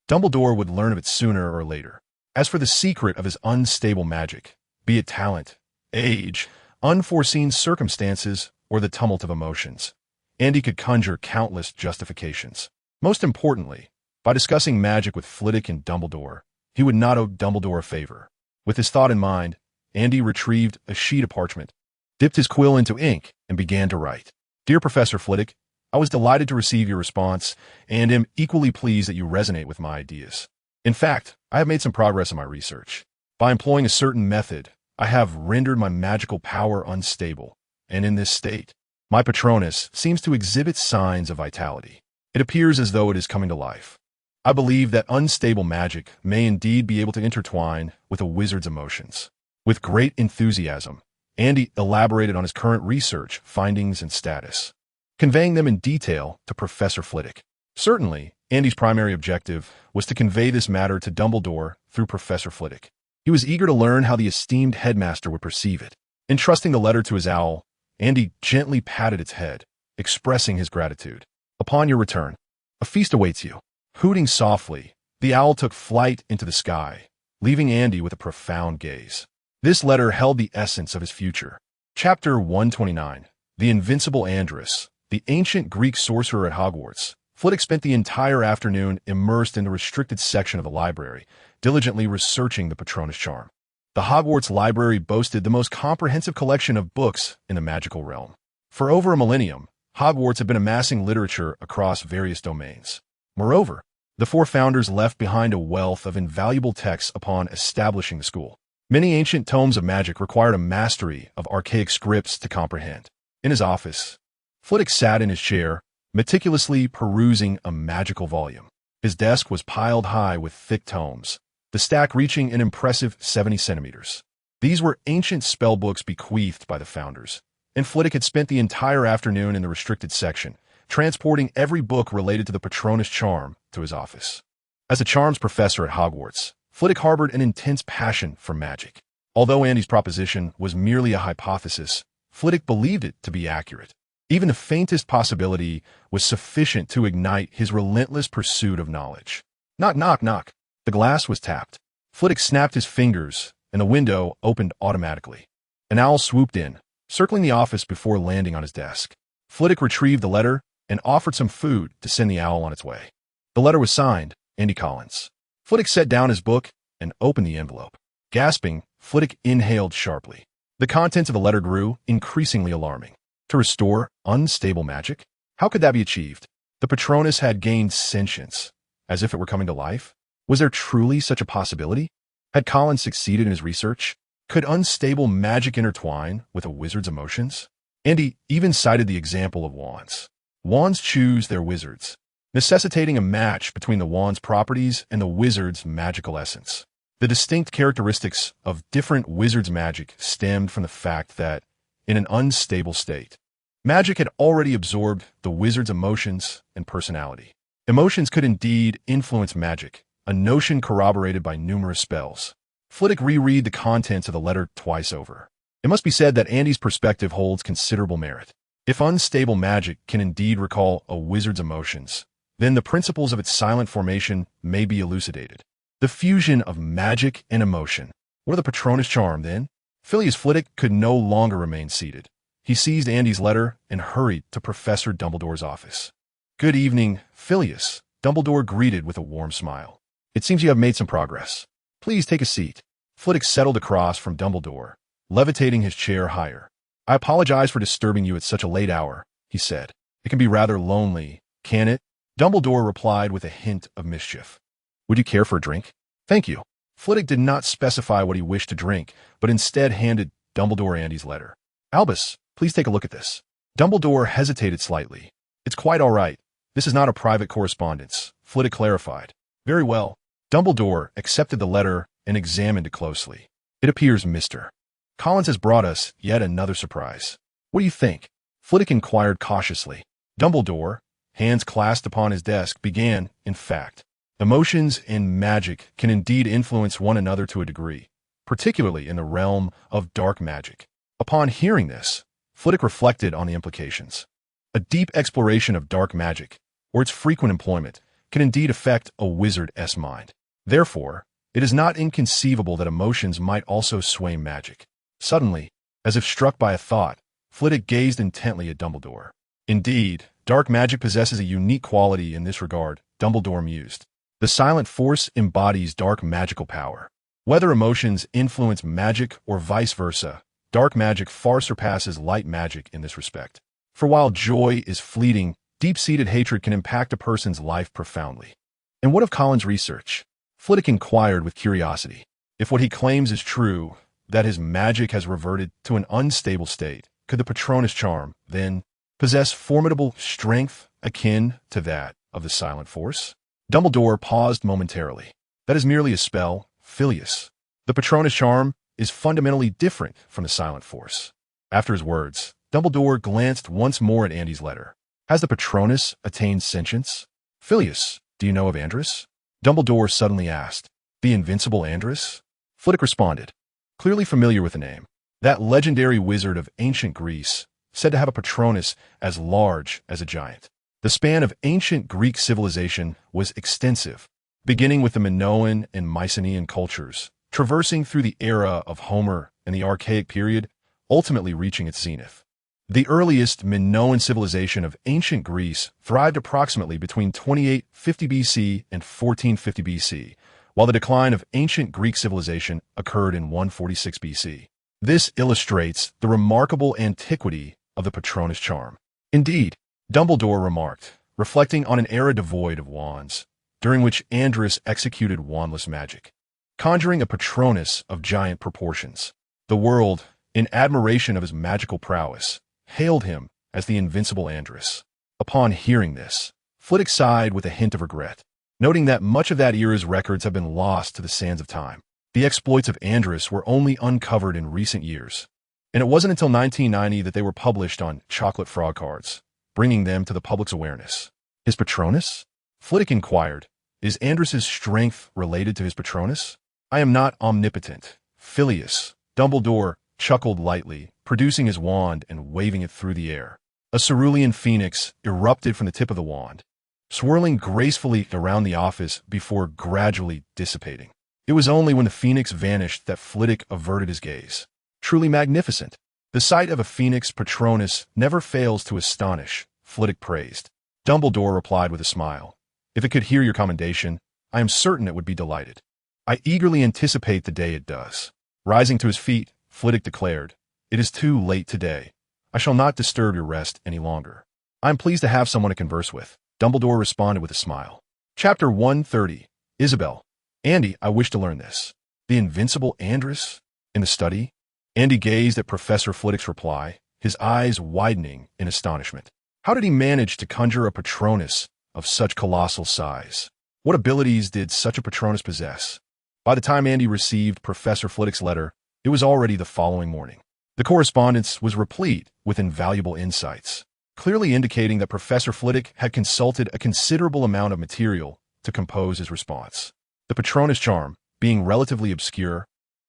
A: Dumbledore would learn of it sooner or later. As for the secret of his unstable magic, be it talent, age, unforeseen circumstances, or the tumult of emotions, Andy could conjure countless justifications. Most importantly, by discussing magic with Flitwick and Dumbledore, he would not owe Dumbledore a favor. With this thought in mind, Andy retrieved a sheet of parchment, dipped his quill into ink, and began to write. Dear Professor Flitwick, I was delighted to receive your response and am equally pleased that you resonate with my ideas. In fact, I have made some progress in my research. By employing a certain method, I have rendered my magical power unstable, and in this state, my Patronus seems to exhibit signs of vitality. It appears as though it is coming to life. I believe that unstable magic may indeed be able to intertwine with a wizard's emotions. With great enthusiasm, Andy elaborated on his current research, findings, and status, conveying them in detail to Professor Flitwick. Certainly, Andy's primary objective was to convey this matter to Dumbledore through Professor Flitwick. He was eager to learn how the esteemed headmaster would perceive it. Entrusting the letter to his owl, Andy gently patted its head, expressing his gratitude. Upon your return, a feast awaits you. Hooting softly, the owl took flight into the sky, leaving Andy with a profound gaze. This letter held the essence of his future. Chapter 129, The Invincible Andrus, the ancient Greek sorcerer at Hogwarts. Flitwick spent the entire afternoon immersed in the restricted section of the library, diligently researching the Patronus charm. The Hogwarts library boasted the most comprehensive collection of books in the magical realm. For over a millennium, Hogwarts had been amassing literature across various domains. Moreover, the 4 founders left behind a wealth of invaluable texts upon establishing the school. Many ancient tomes of magic required a mastery of archaic scripts to comprehend. In his office, Flitwick sat in his chair, meticulously perusing a magical volume. His desk was piled high with thick tomes, the stack reaching an impressive 70 centimeters. These were ancient spellbooks bequeathed by the founders, and Flitwick had spent the entire afternoon in the restricted section, transporting every book related to the Patronus charm to his office. As a charms professor at Hogwarts, Flitwick harbored an intense passion for magic. Although Andy's proposition was merely a hypothesis, Flitwick believed it to be accurate. Even the faintest possibility was sufficient to ignite his relentless pursuit of knowledge. Knock, knock, knock. The glass was tapped. Flitwick snapped his fingers, and the window opened automatically. An owl swooped in, circling the office before landing on his desk. Flitwick retrieved the letter and offered some food to send the owl on its way. The letter was signed, Andy Collins. Flitwick set down his book and opened the envelope. Gasping, Flitwick inhaled sharply. The contents of the letter grew increasingly alarming. To restore unstable magic? How could that be achieved? The Patronus had gained sentience, as if it were coming to life. Was there truly such a possibility? Had Collins succeeded in his research? Could unstable magic intertwine with a wizard's emotions? Andy even cited the example of wands. Wands choose their wizards, necessitating a match between the wand's properties and the wizard's magical essence. The distinct characteristics of different wizards' magic stemmed from the fact that, in an unstable state, magic had already absorbed the wizard's emotions and personality. Emotions could indeed influence magic, a notion corroborated by numerous spells. Flitwick reread the contents of the letter twice over. It must be said that Andy's perspective holds considerable merit. If unstable magic can indeed recall a wizard's emotions, then the principles of its silent formation may be elucidated. The fusion of magic and emotion. What of the Patronus charm, then? Phileas Flitwick could no longer remain seated. He seized Andy's letter and hurried to Professor Dumbledore's office. "Good evening, Phileas," Dumbledore greeted with a warm smile. "It seems you have made some progress. Please take a seat." Flitwick settled across from Dumbledore, levitating his chair higher. "I apologize for disturbing you at such a late hour," he said. "It can be rather lonely, can it?" Dumbledore replied with a hint of mischief. "Would you care for a drink?" "Thank you." Flitwick did not specify what he wished to drink, but instead handed Dumbledore Andy's letter. "Albus, please take a look at this." Dumbledore hesitated slightly. "It's quite all right. This is not a private correspondence," Flitwick clarified. "Very well." Dumbledore accepted the letter and examined it closely. "It appears Mr. Collins has brought us yet another surprise. What do you think?" Flitwick inquired cautiously. Dumbledore, hands clasped upon his desk, began, "In fact, emotions and magic can indeed influence one another to a degree, particularly in the realm of dark magic." Upon hearing this, Flitwick reflected on the implications. A deep exploration of dark magic, or its frequent employment, can indeed affect a wizard's mind. Therefore, it is not inconceivable that emotions might also sway magic. Suddenly, as if struck by a thought, Flitwick gazed intently at Dumbledore. "Indeed, dark magic possesses a unique quality in this regard," Dumbledore mused. "The silent force embodies dark magical power. Whether emotions influence magic or vice versa, dark magic far surpasses light magic in this respect. For while joy is fleeting, deep-seated hatred can impact a person's life profoundly." "And what of Collins' research?" Flitwick inquired with curiosity. "If what he claims is true, that his magic has reverted to an unstable state, could the Patronus charm, then, possess formidable strength akin to that of the silent force?" Dumbledore paused momentarily. "That is merely a spell, Phileas. The Patronus charm is fundamentally different from the silent force." After his words, Dumbledore glanced once more at Andy's letter. "Has the Patronus attained sentience?" "Phileas, do you know of Andrus?" Dumbledore suddenly asked. "The invincible Andrus?" Flitwick responded, clearly familiar with the name. "That legendary wizard of ancient Greece, said to have a Patronus as large as a giant." The span of ancient Greek civilization was extensive, beginning with the Minoan and Mycenaean cultures, traversing through the era of Homer and the Archaic period, ultimately reaching its zenith. The earliest Minoan civilization of ancient Greece thrived approximately between 2850 BC and 1450 BC, while the decline of ancient Greek civilization occurred in 146 BC. This illustrates the remarkable antiquity of the Patronus charm. "Indeed," Dumbledore remarked, reflecting on an era devoid of wands, during which Andrus executed wandless magic, conjuring a Patronus of giant proportions. The world, in admiration of his magical prowess, hailed him as the invincible Andrus. Upon hearing this, Flitwick sighed with a hint of regret, noting that much of that era's records have been lost to the sands of time. The exploits of Andrus were only uncovered in recent years, and it wasn't until 1990 that they were published on chocolate frog cards, bringing them to the public's awareness. "His Patronus?" Flitwick inquired. "Is Andrus's strength related to his Patronus?" "I am not omnipotent, Phileas." Dumbledore chuckled lightly, producing his wand and waving it through the air. A cerulean phoenix erupted from the tip of the wand, swirling gracefully around the office before gradually dissipating. It was only when the phoenix vanished that Flitwick averted his gaze. "Truly magnificent." "The sight of a phoenix Patronus never fails to astonish," Flitwick praised. Dumbledore replied with a smile. "If it could hear your commendation, I am certain it would be delighted. I eagerly anticipate the day it does." Rising to his feet, Flitwick declared, "It is too late today. I shall not disturb your rest any longer. I am pleased to have someone to converse with." Dumbledore responded with a smile. Chapter 130. Isabel. "Andy, I wish to learn this. The invincible Andrus? In the study?" Andy gazed at Professor Flitwick's reply, his eyes widening in astonishment. How did he manage to conjure a Patronus of such colossal size? What abilities did such a Patronus possess? By the time Andy received Professor Flitwick's letter, it was already the following morning. The correspondence was replete with invaluable insights, clearly indicating that Professor Flitwick had consulted a considerable amount of material to compose his response. The Patronus charm, being relatively obscure,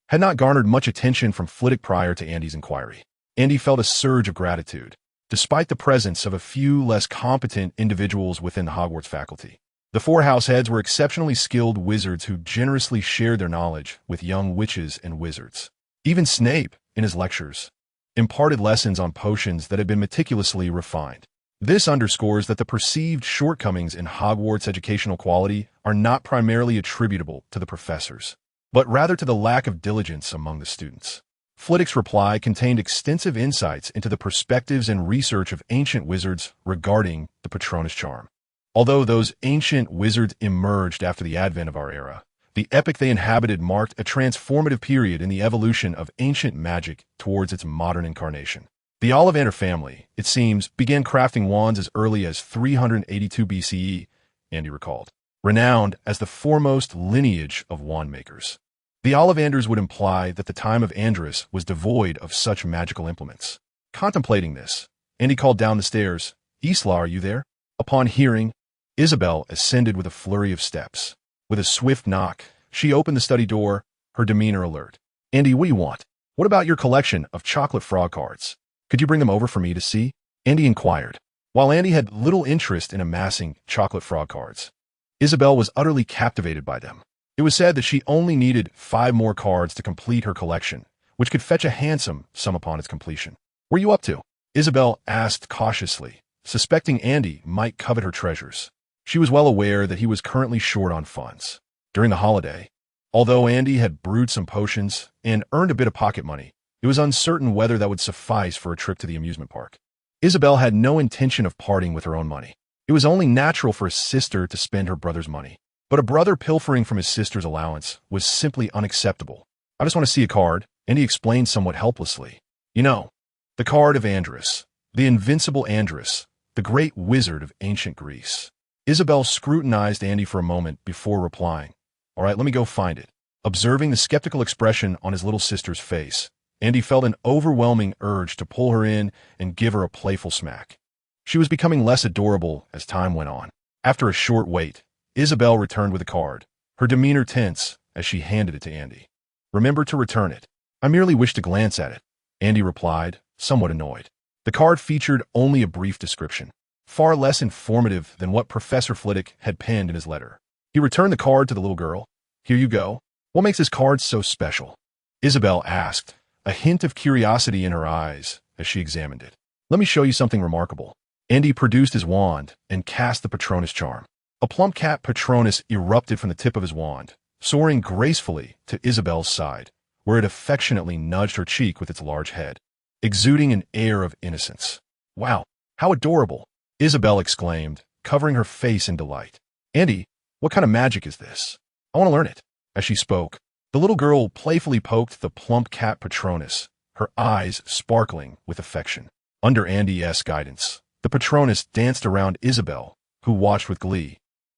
A: had not garnered much attention from Flitwick prior to Andy's inquiry. Andy felt a surge of gratitude, despite the presence of a few less competent individuals within the Hogwarts faculty. The four house heads were exceptionally skilled wizards who generously shared their knowledge with young witches and wizards. Even Snape, in his lectures, imparted lessons on potions that had been meticulously refined. This underscores that the perceived shortcomings in Hogwarts' educational quality are not primarily attributable to the professors, but rather to the lack of diligence among the students. Flitwick's reply contained extensive insights into the perspectives and research of ancient wizards regarding the Patronus charm. Although those ancient wizards emerged after the advent of our era, the epoch they inhabited marked a transformative period in the evolution of ancient magic towards its modern incarnation. The Ollivander family, it seems, began crafting wands as early as 382 BCE, Andy recalled, renowned as the foremost lineage of wand makers. The Ollivanders would imply that the time of Andrus was devoid of such magical implements. Contemplating this, Andy called down the stairs, "Isla, are you there?" Upon hearing, Isabel ascended with a flurry of steps. With a swift knock, she opened the study door, her demeanor alert. "Andy, what do you want? What about your collection of chocolate frog cards? Could you bring them over for me to see?" Andy inquired. While Andy had little interest in amassing chocolate frog cards, Isabel was utterly captivated by them. It was said that she only needed 5 more cards to complete her collection, which could fetch a handsome sum upon its completion. "Where are you up to?" Isabel asked cautiously, suspecting Andy might covet her treasures. She was well aware that he was currently short on funds. During the holiday, although Andy had brewed some potions and earned a bit of pocket money, it was uncertain whether that would suffice for a trip to the amusement park. Isabel had no intention of parting with her own money. It was only natural for a sister to spend her brother's money. But a brother pilfering from his sister's allowance was simply unacceptable. "I just want to see a card," Andy explained somewhat helplessly. "You know, the card of Andrus, the invincible Andrus, the great wizard of ancient Greece." Isabel scrutinized Andy for a moment before replying. "All right, let me go find it." Observing the skeptical expression on his little sister's face, Andy felt an overwhelming urge to pull her in and give her a playful smack. She was becoming less adorable as time went on. After a short wait, Isabel returned with a card, her demeanor tense as she handed it to Andy. "Remember to return it." "I merely wish to glance at it," Andy replied, somewhat annoyed. The card featured only a brief description, far less informative than what Professor Flitwick had penned in his letter. He returned the card to the little girl. "Here you go. What makes this card so special?" Isabel asked, a hint of curiosity in her eyes as she examined it. "Let me show you something remarkable." Andy produced his wand and cast the Patronus charm. A plump cat Patronus erupted from the tip of his wand, soaring gracefully to Isabel's side, where it affectionately nudged her cheek with its large head, exuding an air of innocence. "Wow, how adorable!" Isabel exclaimed, covering her face in delight. "Andy, what kind of magic is this? I want to learn it." As she spoke, the little girl playfully poked the plump cat Patronus, her eyes sparkling with affection. Under Andy's guidance, the Patronus danced around Isabel, who watched with glee,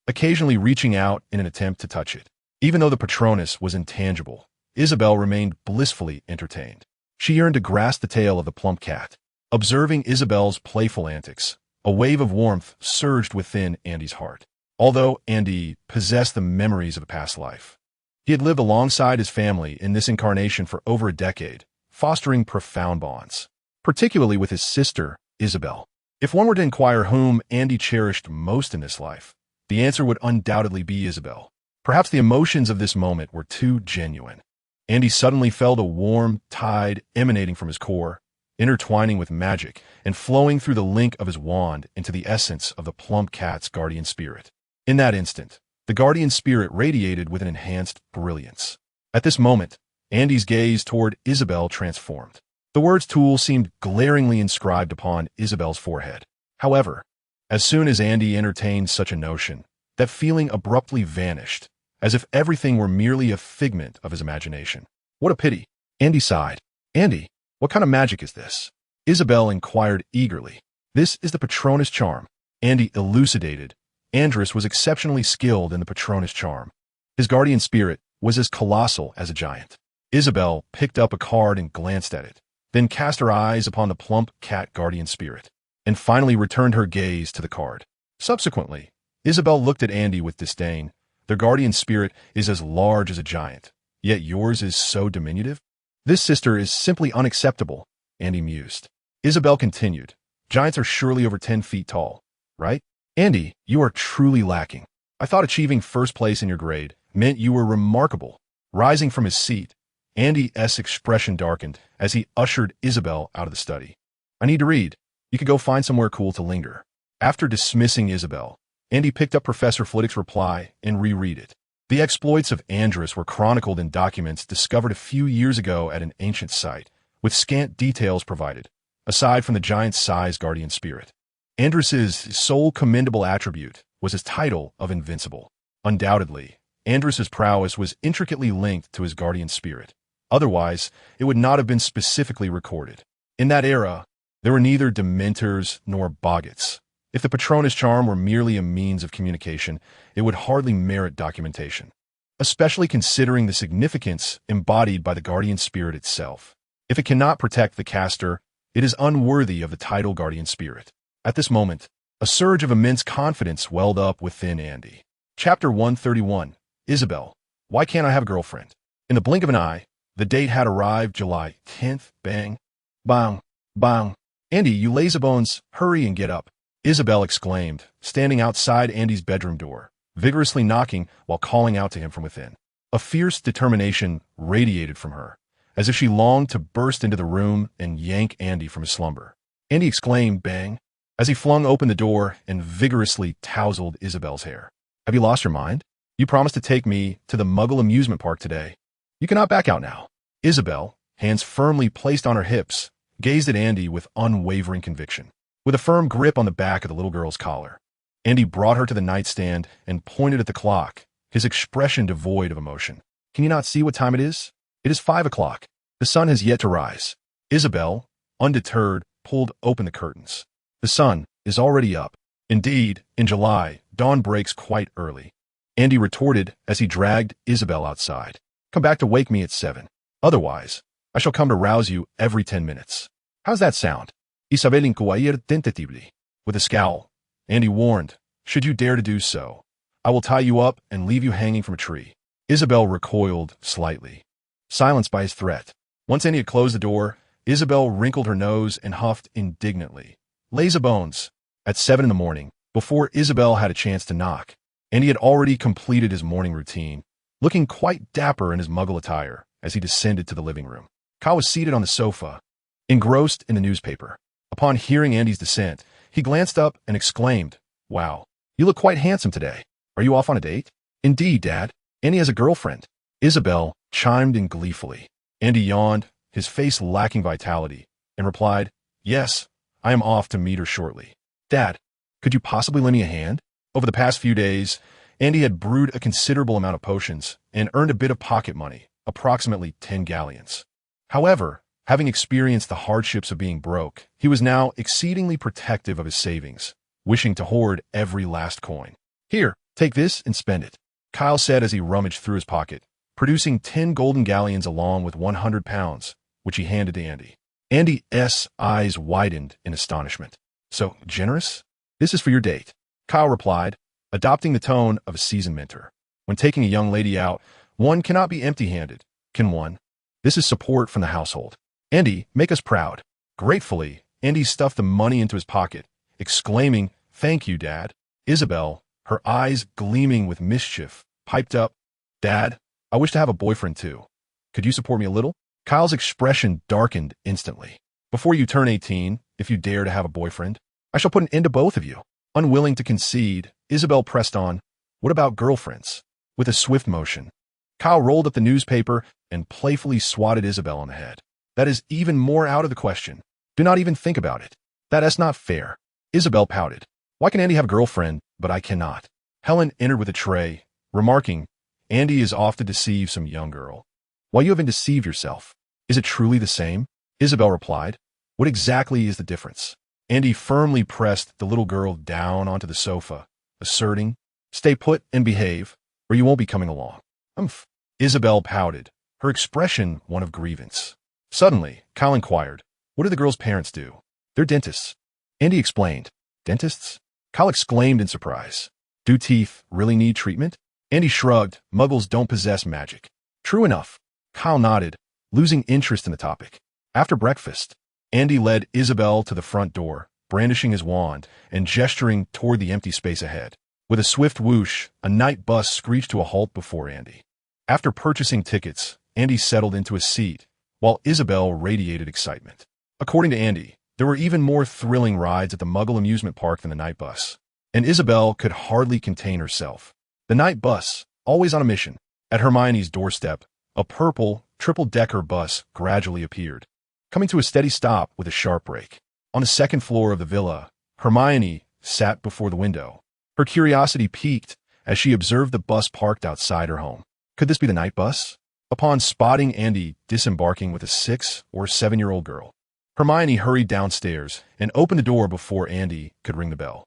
A: occasionally reaching out in an attempt to touch it. Even though the Patronus was intangible, Isabel remained blissfully entertained. She yearned to grasp the tail of the plump cat. Observing Isabel's playful antics, a wave of warmth surged within Andy's heart. Although Andy possessed the memories of a past life, he had lived alongside his family in this incarnation for over a decade, fostering profound bonds, particularly with his sister, Isabel. If one were to inquire whom Andy cherished most in this life, the answer would undoubtedly be Isabel. Perhaps the emotions of this moment were too genuine. Andy suddenly felt a warm tide emanating from his core, intertwining with magic and flowing through the link of his wand into the essence of the plump cat's guardian spirit. In that instant, the guardian spirit radiated with an enhanced brilliance. At this moment, Andy's gaze toward Isabel transformed. The words tool seemed glaringly inscribed upon Isabel's forehead. However, as soon as Andy entertained such a notion, that feeling abruptly vanished, as if everything were merely a figment of his imagination. "What a pity." Andy sighed. "Andy, what kind of magic is this?" Isabel inquired eagerly. "This is the Patronus charm," Andy elucidated. Andrus was exceptionally skilled in the Patronus charm. His guardian spirit was as colossal as a giant. Isabel picked up a card and glanced at it, then cast her eyes upon the plump cat guardian spirit, and finally returned her gaze to the card. Subsequently, Isabel looked at Andy with disdain. "Their guardian spirit is as large as a giant, yet yours is so diminutive? This, sister, is simply unacceptable," Andy mused. Isabel continued. "Giants are surely over 10 feet tall, right? Andy, you are truly lacking. I thought achieving first place in your grade meant you were remarkable." Rising from his seat, Andy's expression darkened as he ushered Isabel out of the study. I need to read. You could go find somewhere cool to linger. After dismissing Isabel, Andy picked up Professor Flitwick's reply and reread it. The exploits of Andrus were chronicled in documents discovered a few years ago at an ancient site, with scant details provided, aside from the giant-sized guardian spirit. Andrus's sole commendable attribute was his title of invincible. Undoubtedly, Andrus's prowess was intricately linked to his guardian spirit. Otherwise, it would not have been specifically recorded. In that era, there were neither Dementors nor Boggarts. If the Patronus charm were merely a means of communication, it would hardly merit documentation, especially considering the significance embodied by the guardian spirit itself. If it cannot protect the caster, it is unworthy of the title guardian spirit. At this moment, a surge of immense confidence welled up within Andy. Chapter 131, Isabel, Why Can't I Have a Girlfriend? In the blink of an eye, the date had arrived, July 10th, bang, bang, bang. Andy, you lazybones, hurry and get up, Isabel exclaimed, standing outside Andy's bedroom door, vigorously knocking while calling out to him from within. A fierce determination radiated from her, as if she longed to burst into the room and yank Andy from his slumber. Andy exclaimed, bang, as he flung open the door and vigorously tousled Isabel's hair. Have you lost your mind? You promised to take me to the Muggle amusement park today. You cannot back out now. Isabel, hands firmly placed on her hips, gazed at Andy with unwavering conviction. With a firm grip on the back of the little girl's collar, Andy brought her to the nightstand and pointed at the clock, his expression devoid of emotion. Can you not see what time it is? It is 5 o'clock. The sun has yet to rise. Isabel, undeterred, pulled open the curtains. The sun is already up. Indeed, in July, dawn breaks quite early. Andy retorted as he dragged Isabel outside. Come back to wake me at 7. Otherwise, I shall come to rouse you every 10 minutes. How's that sound? Isabel inquired tentatively. With a scowl, Andy warned, should you dare to do so, I will tie you up and leave you hanging from a tree. Isabel recoiled slightly, silenced by his threat. Once Andy had closed the door, Isabel wrinkled her nose and huffed indignantly. Lazybones. At 7 in the morning, before Isabel had a chance to knock, Andy had already completed his morning routine, looking quite dapper in his Muggle attire as he descended to the living room. Kyle was seated on the sofa, engrossed in the newspaper. Upon hearing Andy's descent, he glanced up and exclaimed, Wow, you look quite handsome today. Are you off on a date? Indeed, Dad. Andy has a girlfriend. Isabel chimed in gleefully. Andy yawned, his face lacking vitality, and replied, Yes, I am off to meet her shortly. Dad, could you possibly lend me a hand? Over the past few days, Andy had brewed a considerable amount of potions and earned a bit of pocket money, approximately 10 galleons. However, having experienced the hardships of being broke, he was now exceedingly protective of his savings, wishing to hoard every last coin. Here, take this and spend it, Kyle said as he rummaged through his pocket, producing 10 golden galleons along with 100 pounds, which he handed to Andy. Andy's eyes widened in astonishment. So generous? This is for your date, Kyle replied, adopting the tone of a seasoned mentor. When taking a young lady out, one cannot be empty-handed, can one? This is support from the household. Andy, make us proud. Gratefully, Andy stuffed the money into his pocket, exclaiming, Thank you, Dad. Isabel, her eyes gleaming with mischief, piped up, Dad, I wish to have a boyfriend too. Could you support me a little? Kyle's expression darkened instantly. Before you turn 18, if you dare to have a boyfriend, I shall put an end to both of you. Unwilling to concede, Isabel pressed on, What about girlfriends? With a swift motion, Kyle rolled up the newspaper and playfully swatted Isabel on the head. That is even more out of the question. Do not even think about it. That's not fair. Isabel pouted. Why can Andy have a girlfriend, but I cannot? Helen entered with a tray, remarking, Andy is off to deceive some young girl. Why, you haven't deceived yourself. Is it truly the same? Isabel replied. What exactly is the difference? Andy firmly pressed the little girl down onto the sofa, asserting, Stay put and behave, or you won't be coming along. Umph. Isabel pouted, her expression one of grievance. Suddenly, Kyle inquired, What do the girl's parents do? They're dentists. Andy explained. Dentists? Kyle exclaimed in surprise. Do teeth really need treatment? Andy shrugged. Muggles don't possess magic. True enough. Kyle nodded, losing interest in the topic. After breakfast, Andy led Isabel to the front door, brandishing his wand and gesturing toward the empty space ahead. With a swift whoosh, a night bus screeched to a halt before Andy. After purchasing tickets, Andy settled into a seat, while Isabel radiated excitement. According to Andy, there were even more thrilling rides at the Muggle amusement park than the night bus, and Isabel could hardly contain herself. The night bus, always on a mission. At Hermione's doorstep, a purple, triple-decker bus gradually appeared, coming to a steady stop with a sharp brake. On the second floor of the villa, Hermione sat before the window. Her curiosity piqued as she observed the bus parked outside her home. Could this be the night bus? Upon spotting Andy disembarking with a 6- or 7-year-old girl, Hermione hurried downstairs and opened the door before Andy could ring the bell.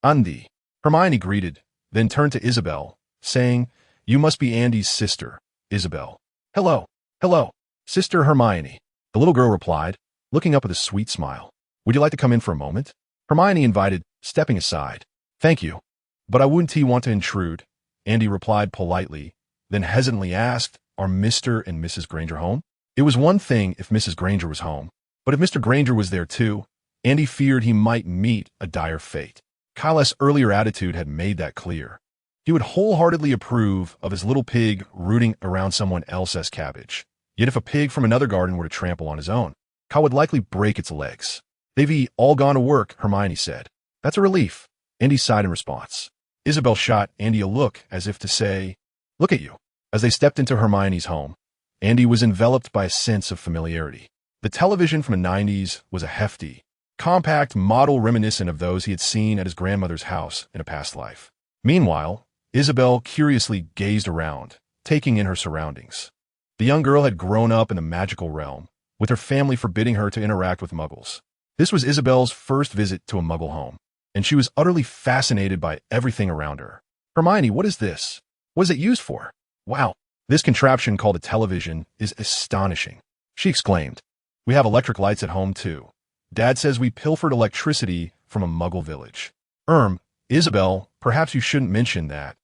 A: Andy, Hermione greeted, then turned to Isabel, saying, "You must be Andy's sister, Isabel." Hello, Sister Hermione," the little girl replied, looking up with a sweet smile. "Would you like to come in for a moment?" Hermione invited, stepping aside. "Thank you, but I wouldn't want to intrude," Andy replied politely, then hesitantly asked, "Are Mr. and Mrs. Granger home?" It was one thing if Mrs. Granger was home, but if Mr. Granger was there too, Andy feared he might meet a dire fate. Kyle's earlier attitude had made that clear. He would wholeheartedly approve of his little pig rooting around someone else's cabbage. Yet if a pig from another garden were to trample on his own, Kyle would likely break its legs. "They've all gone to work," Hermione said. "That's a relief," Andy sighed in response. Isabel shot Andy a look as if to say, "Look at you." As they stepped into Hermione's home, Andy was enveloped by a sense of familiarity. The television from the 90s was a hefty, compact model reminiscent of those he had seen at his grandmother's house in a past life. Meanwhile, Isabel curiously gazed around, taking in her surroundings. The young girl had grown up in the magical realm, with her family forbidding her to interact with Muggles. This was Isabel's first visit to a Muggle home, and she was utterly fascinated by everything around her. "Hermione, what is this? What is it used for? Wow, this contraption called a television is astonishing," she exclaimed. "We have electric lights at home too. Dad says we pilfered electricity from a Muggle village." Isabel, perhaps you shouldn't mention that,"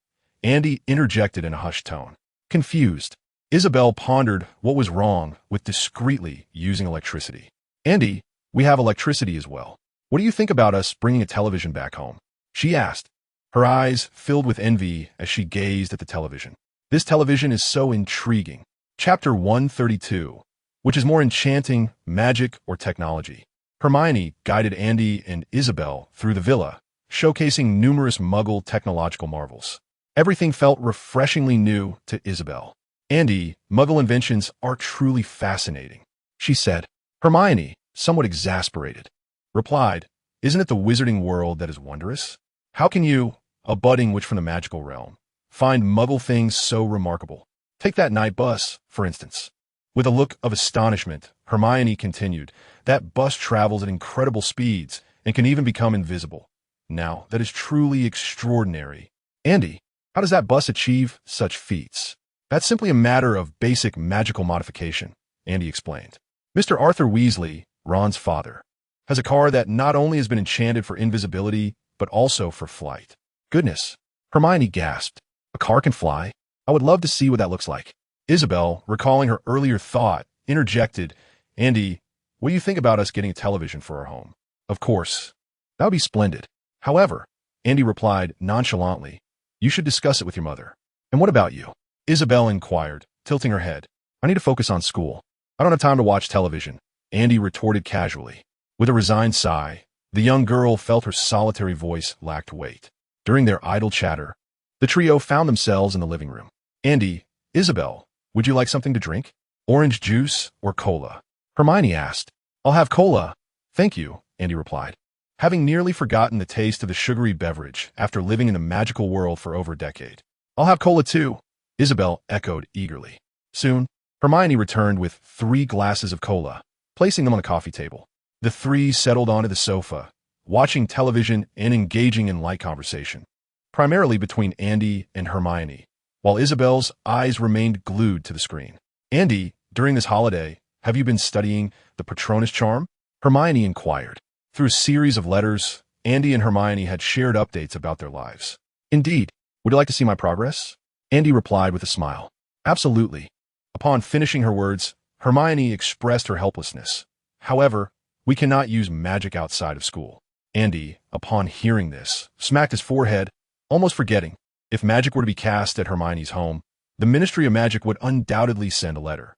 A: Andy interjected in a hushed tone. Confused, Isabel pondered what was wrong with discreetly using electricity. "Andy, we have electricity as well. What do you think about us bringing a television back home?" she asked, her eyes filled with envy as she gazed at the television. "This television is so intriguing." Chapter 132, which is more enchanting, magic, or technology. Hermione guided Andy and Isabel through the villa, showcasing numerous Muggle technological marvels. Everything felt refreshingly new to Isabel. "Andy, Muggle inventions are truly fascinating," she said. Hermione, somewhat exasperated, replied, "Isn't it the wizarding world that is wondrous? How can you, a budding witch from the magical realm, find Muggle things so remarkable? Take that night bus, for instance." With a look of astonishment, Hermione continued, "That bus travels at incredible speeds and can even become invisible. Now, that is truly extraordinary. Andy, how does that bus achieve such feats?" "That's simply a matter of basic magical modification," Andy explained. "Mr. Arthur Weasley, Ron's father, has a car that not only has been enchanted for invisibility, but also for flight." "Goodness," Hermione gasped. "A car can fly? I would love to see what that looks like." Isabel, recalling her earlier thought, interjected, "Andy, what do you think about us getting a television for our home?" "Of course, that would be splendid. However," Andy replied nonchalantly, "you should discuss it with your mother." "And what about you?" Isabel inquired, tilting her head. "I need to focus on school. I don't have time to watch television," Andy retorted casually. With a resigned sigh, the young girl felt her solitary voice lacked weight. During their idle chatter, the trio found themselves in the living room. "Andy, Isabel, would you like something to drink? Orange juice or cola?" Hermione asked. "I'll have cola, thank you," Andy replied, having nearly forgotten the taste of the sugary beverage after living in the magical world for over a decade. "I'll have cola too," Isabel echoed eagerly. Soon, Hermione returned with 3 glasses of cola, placing them on the coffee table. The three settled onto the sofa, watching television and engaging in light conversation, primarily between Andy and Hermione, while Isabel's eyes remained glued to the screen. "Andy, during this holiday, have you been studying the Patronus charm?" Hermione inquired. Through a series of letters, Andy and Hermione had shared updates about their lives. "Indeed. Would you like to see my progress?" Andy replied with a smile. "Absolutely." Upon finishing her words, Hermione expressed her helplessness. "However, we cannot use magic outside of school." Andy, upon hearing this, smacked his forehead, almost forgetting. If magic were to be cast at Hermione's home, the Ministry of Magic would undoubtedly send a letter.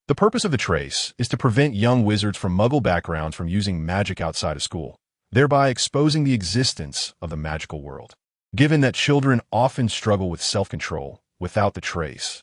A: The purpose of the trace is to prevent young wizards from Muggle backgrounds from using magic outside of school, thereby exposing the existence of the magical world. Given that children often struggle with self-control without the trace,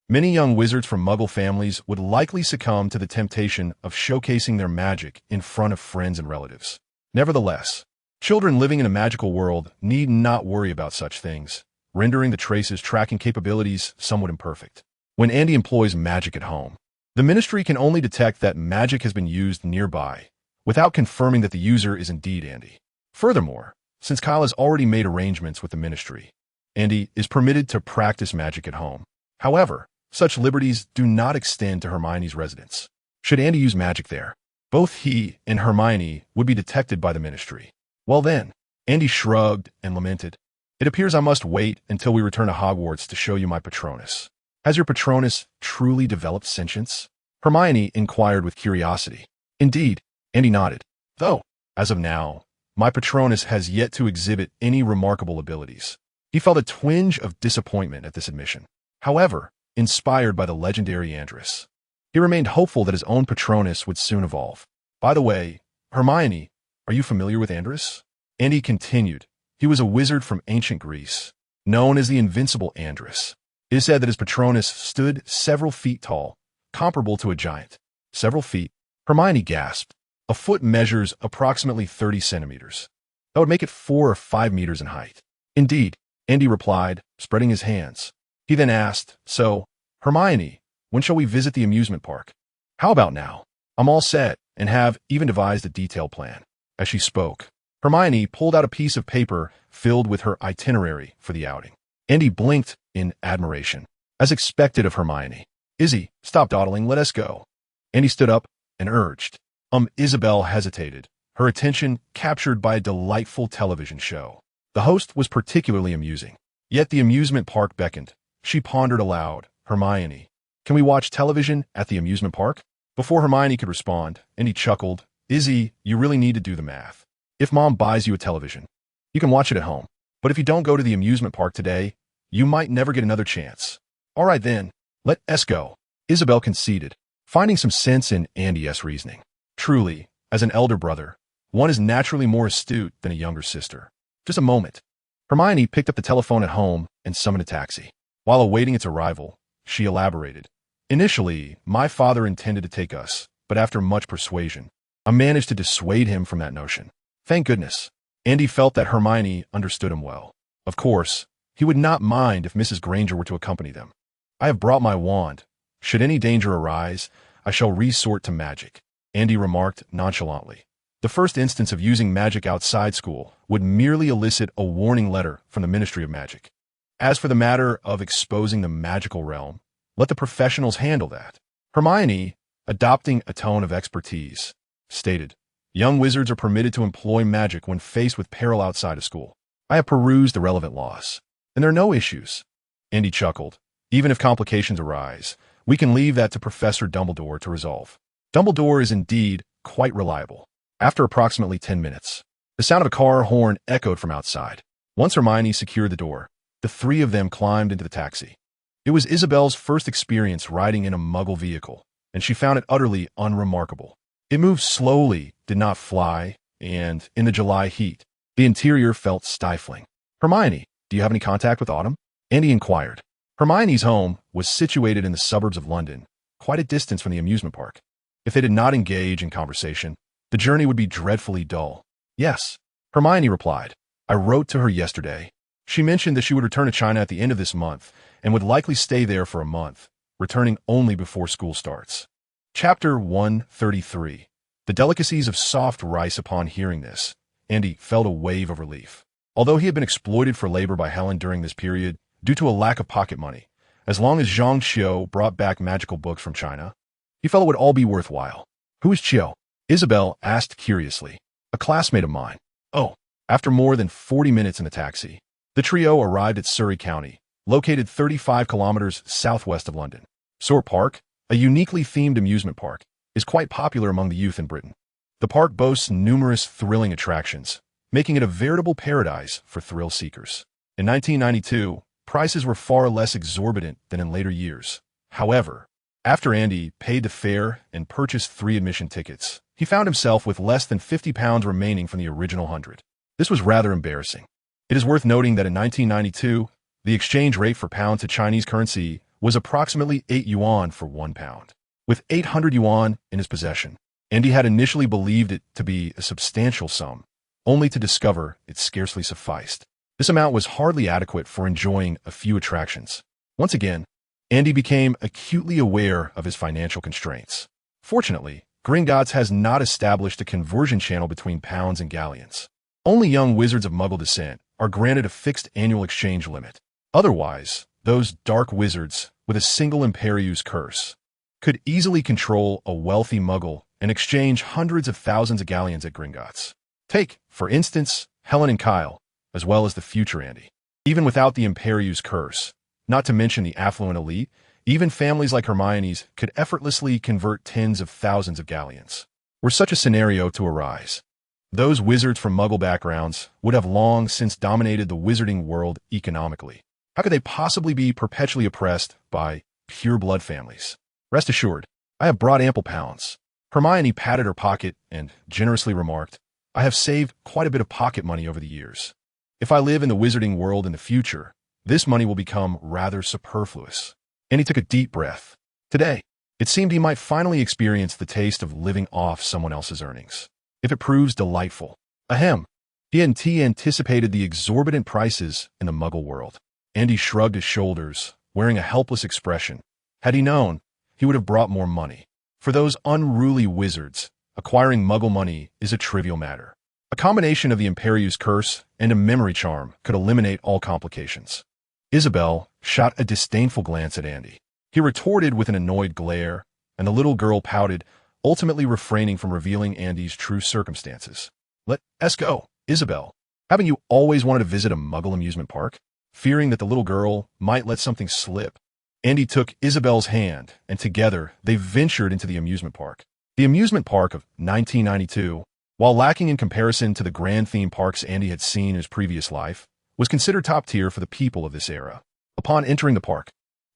A: many young wizards from Muggle families would likely succumb to the temptation of showcasing their magic in front of friends and relatives. Nevertheless, children living in a magical world need not worry about such things, rendering the trace's tracking capabilities somewhat imperfect. When Andy employs magic at home, the Ministry can only detect that magic has been used nearby, without confirming that the user is indeed Andy. Furthermore, since Kyle has already made arrangements with the Ministry, Andy is permitted to practice magic at home. However, such liberties do not extend to Hermione's residence. Should Andy use magic there, both he and Hermione would be detected by the Ministry. Well then, Andy shrugged and lamented, "It appears I must wait until we return to Hogwarts to show you my Patronus." "Has your Patronus truly developed sentience?" Hermione inquired with curiosity. "Indeed," Andy nodded. "Though, as of now, my Patronus has yet to exhibit any remarkable abilities." He felt a twinge of disappointment at this admission. However, inspired by the legendary Andrus, he remained hopeful that his own Patronus would soon evolve. "By the way, Hermione, are you familiar with Andrus?" Andy continued. He was a wizard from ancient Greece, known as the Invincible Andrus. It is said that his Patronus stood several feet tall, comparable to a giant. "Several feet?" Hermione gasped. "A foot measures approximately 30 centimeters. That would make it 4 or 5 meters in height." "Indeed," Andy replied, spreading his hands. He then asked, "So, Hermione, when shall we visit the amusement park?" "How about now? I'm all set and have even devised a detailed plan." As she spoke, Hermione pulled out a piece of paper filled with her itinerary for the outing. Andy blinked in admiration, as expected of Hermione. "Izzy, stop dawdling, let us go." Andy stood up and urged. Isabel hesitated, her attention captured by a delightful television show. The host was particularly amusing, yet the amusement park beckoned. She pondered aloud, "Hermione, can we watch television at the amusement park?" Before Hermione could respond, Andy chuckled. "Izzy, you really need to do the math. If Mom buys you a television, you can watch it at home. But if you don't go to the amusement park today, you might never get another chance." "All right then, let us go," Isabel conceded, finding some sense in Andy's reasoning. Truly, as an elder brother, one is naturally more astute than a younger sister. Just a moment. Hermione picked up the telephone at home and summoned a taxi. While awaiting its arrival, she elaborated. "Initially, my father intended to take us, but after much persuasion, I managed to dissuade him from that notion. Thank goodness." Andy felt that Hermione understood him well. Of course, he would not mind if Mrs. Granger were to accompany them. "I have brought my wand. Should any danger arise, I shall resort to magic," Andy remarked nonchalantly. The first instance of using magic outside school would merely elicit a warning letter from the Ministry of Magic. As for the matter of exposing the magical realm, let the professionals handle that. Hermione, adopting a tone of expertise, stated, "Young wizards are permitted to employ magic when faced with peril outside of school. I have perused the relevant laws, and there are no issues." Andy chuckled. "Even if complications arise, we can leave that to Professor Dumbledore to resolve." Dumbledore is indeed quite reliable. After approximately 10 minutes, the sound of a car horn echoed from outside. Once Hermione secured the door, the three of them climbed into the taxi. It was Isabel's first experience riding in a Muggle vehicle, and she found it utterly unremarkable. It moved slowly, did not fly, and, in the July heat, the interior felt stifling. "Hermione, do you have any contact with Autumn?" Andy inquired. Hermione's home was situated in the suburbs of London, quite a distance from the amusement park. If they did not engage in conversation, the journey would be dreadfully dull. "Yes," Hermione replied. "I wrote to her yesterday. She mentioned that she would return to China at the end of this month and would likely stay there for a month, returning only before school starts." Chapter 133. The delicacies of soft rice. Upon hearing this, Andy felt a wave of relief. Although he had been exploited for labor by Helen during this period due to a lack of pocket money, as long as Zhang Xiu brought back magical books from China, he felt it would all be worthwhile. "Who is Qiu?" Isabel asked curiously. "A classmate of mine." "Oh." After more than 40 minutes in the taxi, the trio arrived at Surrey County, located 35 kilometers southwest of London. Soar Park, a uniquely themed amusement park, is quite popular among the youth in Britain. The park boasts numerous thrilling attractions, making it a veritable paradise for thrill seekers. In 1992, prices were far less exorbitant than in later years. However, after Andy paid the fare and purchased 3 admission tickets, he found himself with less than £50 remaining from the original 100. This was rather embarrassing. It is worth noting that in 1992, the exchange rate for pound to Chinese currency was approximately 8 yuan for 1 pound. With 800 yuan in his possession, Andy had initially believed it to be a substantial sum, only to discover it scarcely sufficed. This amount was hardly adequate for enjoying a few attractions. Once again, Andy became acutely aware of his financial constraints. Fortunately, Gringotts has not established a conversion channel between pounds and galleons. Only young wizards of Muggle descent are granted a fixed annual exchange limit. Otherwise, those dark wizards with a single Imperius curse could easily control a wealthy Muggle and exchange hundreds of thousands of galleons at Gringotts. Take, for instance, Helen and Kyle, as well as the future Andy. Even without the Imperius curse, not to mention the affluent elite, even families like Hermione's could effortlessly convert tens of thousands of galleons. Were such a scenario to arise, those wizards from Muggle backgrounds would have long since dominated the wizarding world economically. How could they possibly be perpetually oppressed by pure-blood families? Rest assured, I have brought ample pounds. Hermione patted her pocket and generously remarked, I have saved quite a bit of pocket money over the years. If I live in the wizarding world in the future, this money will become rather superfluous. And he took a deep breath. Today, it seemed he might finally experience the taste of living off someone else's earnings. If it proves delightful. Ahem. He anticipated the exorbitant prices in the Muggle world. Andy shrugged his shoulders, wearing a helpless expression. Had he known, he would have brought more money. For those unruly wizards, acquiring Muggle money is a trivial matter. A combination of the Imperius curse and a memory charm could eliminate all complications. Isabel shot a disdainful glance at Andy. He retorted with an annoyed glare, and the little girl pouted, ultimately refraining from revealing Andy's true circumstances. Let's go, Isabel. Haven't you always wanted to visit a Muggle amusement park? Fearing that the little girl might let something slip, Andy took Isabel's hand, and together they ventured into the amusement park. The amusement park of 1992, while lacking in comparison to the grand theme parks Andy had seen in his previous life, was considered top tier for the people of this era. Upon entering the park,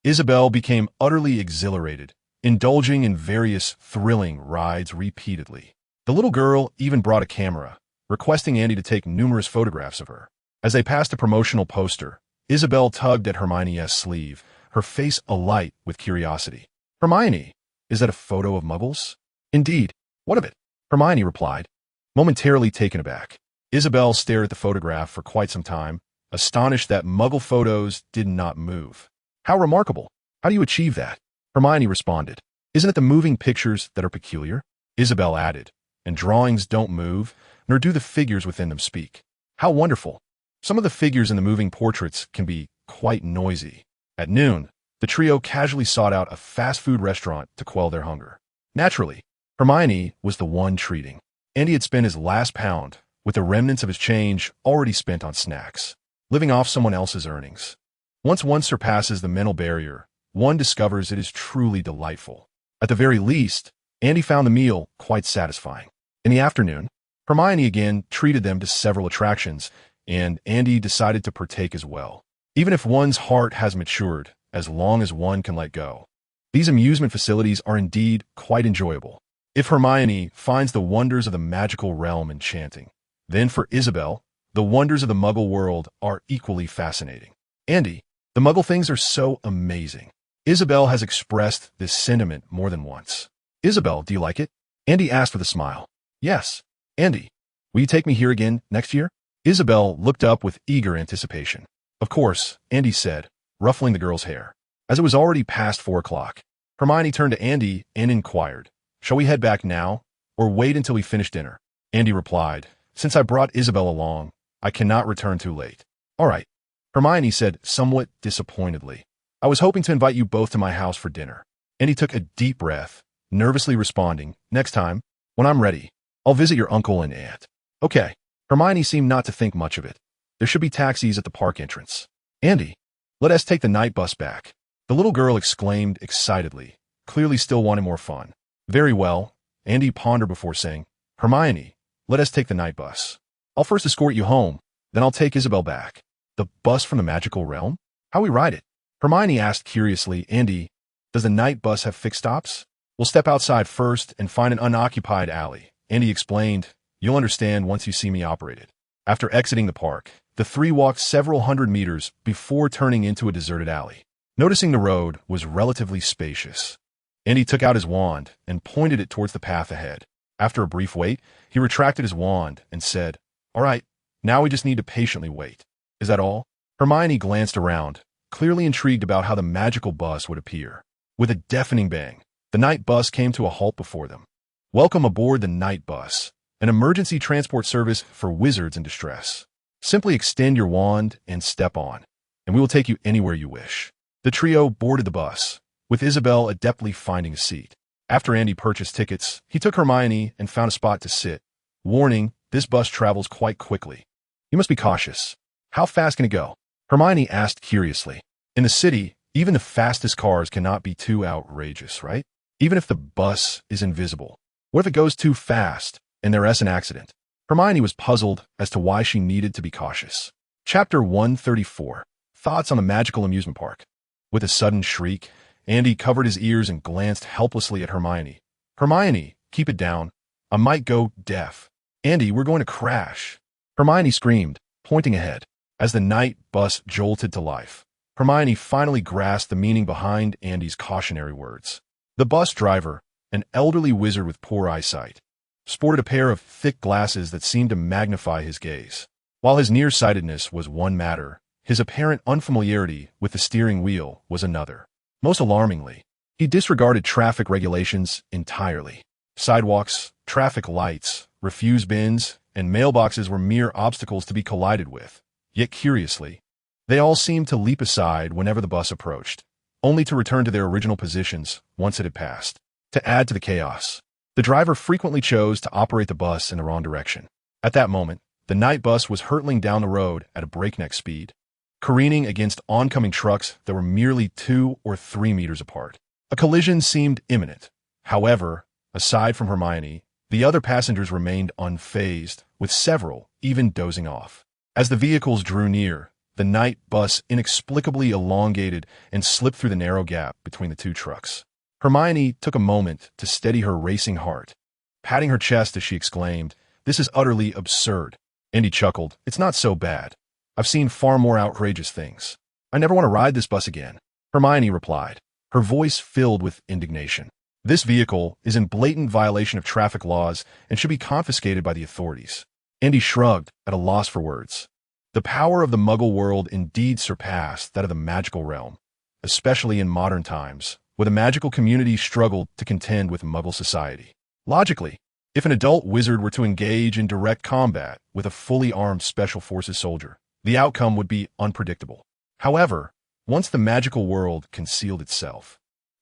A: Isabel became utterly exhilarated, indulging in various thrilling rides repeatedly. The little girl even brought a camera, requesting Andy to take numerous photographs of her. As they passed a promotional poster, Isabel tugged at Hermione's sleeve, her face alight with curiosity. Hermione, is that a photo of Muggles? Indeed. What of it? Hermione replied, momentarily taken aback. Isabel stared at the photograph for quite some time, astonished that Muggle photos did not move. How remarkable. How do you achieve that? Hermione responded. Isn't it the moving pictures that are peculiar? Isabel added, and drawings don't move, nor do the figures within them speak. How wonderful. Some of the figures in the moving portraits can be quite noisy. At noon, the trio casually sought out a fast food restaurant to quell their hunger. Naturally, Hermione was the one treating. Andy had spent his last pound, with the remnants of his change already spent on snacks, living off someone else's earnings. Once one surpasses the mental barrier, one discovers it is truly delightful. At the very least, Andy found the meal quite satisfying. In the afternoon, Hermione again treated them to several attractions, and Andy decided to partake as well. Even if one's heart has matured, as long as one can let go. These amusement facilities are indeed quite enjoyable. If Hermione finds the wonders of the magical realm enchanting, then for Isabel, the wonders of the Muggle world are equally fascinating. Andy, the Muggle things are so amazing. Isabel has expressed this sentiment more than once. Isabel, do you like it? Andy asked with a smile. Yes. Andy, will you take me here again next year? Isabel looked up with eager anticipation. Of course, Andy said, ruffling the girl's hair. As it was already past 4 o'clock, Hermione turned to Andy and inquired, shall we head back now, or wait until we finish dinner? Andy replied, since I brought Isabel along, I cannot return too late. All right, Hermione said somewhat disappointedly. I was hoping to invite you both to my house for dinner. Andy took a deep breath, nervously responding, next time, when I'm ready, I'll visit your uncle and aunt. Okay. Hermione seemed not to think much of it. There should be taxis at the park entrance. Andy, let us take the night bus back. The little girl exclaimed excitedly, clearly still wanting more fun. Very well, Andy pondered before saying, Hermione, let us take the night bus. I'll first escort you home, then I'll take Isabel back. The bus from the magical realm? How we ride it? Hermione asked curiously. Andy, does the night bus have fixed stops? We'll step outside first and find an unoccupied alley. Andy explained, you'll understand once you see me operate it. After exiting the park, the three walked several hundred meters before turning into a deserted alley. Noticing the road was relatively spacious, Andy took out his wand and pointed it towards the path ahead. After a brief wait, he retracted his wand and said, all right, now we just need to patiently wait. Is that all? Hermione glanced around, clearly intrigued about how the magical bus would appear. With a deafening bang, the night bus came to a halt before them. Welcome aboard the night bus, an emergency transport service for wizards in distress. Simply extend your wand and step on, and we will take you anywhere you wish. The trio boarded the bus, with Isabel adeptly finding a seat. After Andy purchased tickets, he took Hermione and found a spot to sit. Warning, this bus travels quite quickly. You must be cautious. How fast can it go? Hermione asked curiously. In the city, even the fastest cars cannot be too outrageous, right? Even if the bus is invisible. What if it goes too fast and there's an accident? Hermione was puzzled as to why she needed to be cautious. Chapter 134. Thoughts on the Magical Amusement Park. With a sudden shriek, Andy covered his ears and glanced helplessly at Hermione. Hermione, keep it down. I might go deaf. Andy, we're going to crash. Hermione screamed, pointing ahead. As the night bus jolted to life, Hermione finally grasped the meaning behind Andy's cautionary words. The bus driver, an elderly wizard with poor eyesight, sported a pair of thick glasses that seemed to magnify his gaze. While his nearsightedness was one matter, his apparent unfamiliarity with the steering wheel was another. Most alarmingly, he disregarded traffic regulations entirely. Sidewalks, traffic lights, refuse bins, and mailboxes were mere obstacles to be collided with. Yet curiously, they all seemed to leap aside whenever the bus approached, only to return to their original positions once it had passed. To add to the chaos, the driver frequently chose to operate the bus in the wrong direction. At that moment, the night bus was hurtling down the road at a breakneck speed, careening against oncoming trucks that were merely 2 or 3 meters apart. A collision seemed imminent. However, aside from Hermione, the other passengers remained unfazed, with several even dozing off. As the vehicles drew near, the night bus inexplicably elongated and slipped through the narrow gap between the two trucks. Hermione took a moment to steady her racing heart, patting her chest as she exclaimed, "This is utterly absurd." Andy chuckled, "It's not so bad. I've seen far more outrageous things. I never want to ride this bus again." Hermione replied, her voice filled with indignation. "This vehicle is in blatant violation of traffic laws and should be confiscated by the authorities." Andy shrugged, at a loss for words. The power of the Muggle world indeed surpassed that of the magical realm, especially in modern times, where the magical community struggled to contend with Muggle society. Logically, if an adult wizard were to engage in direct combat with a fully armed Special Forces soldier, the outcome would be unpredictable. However, once the magical world concealed itself,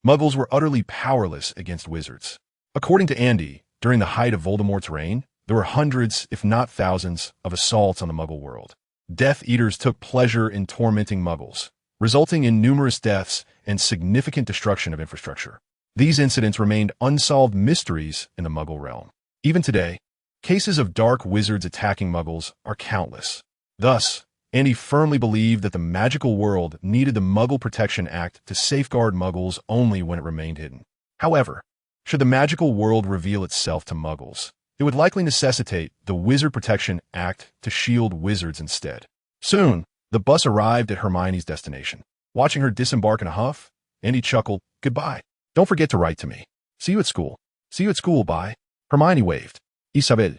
A: Muggles were utterly powerless against wizards. According to Andy, during the height of Voldemort's reign, there were hundreds, if not thousands, of assaults on the Muggle world. Death Eaters took pleasure in tormenting Muggles, resulting in numerous deaths and significant destruction of infrastructure. These incidents remained unsolved mysteries in the Muggle realm. Even today, cases of dark wizards attacking Muggles are countless. Thus, Andy firmly believed that the magical world needed the Muggle Protection Act to safeguard Muggles only when it remained hidden. However, should the magical world reveal itself to Muggles, it would likely necessitate the Wizard Protection Act to shield wizards instead. Soon, the bus arrived at Hermione's destination. Watching her disembark in a huff, Andy chuckled, "Goodbye. Don't forget to write to me. See you at school. See you at school, bye." Hermione waved. Isabel,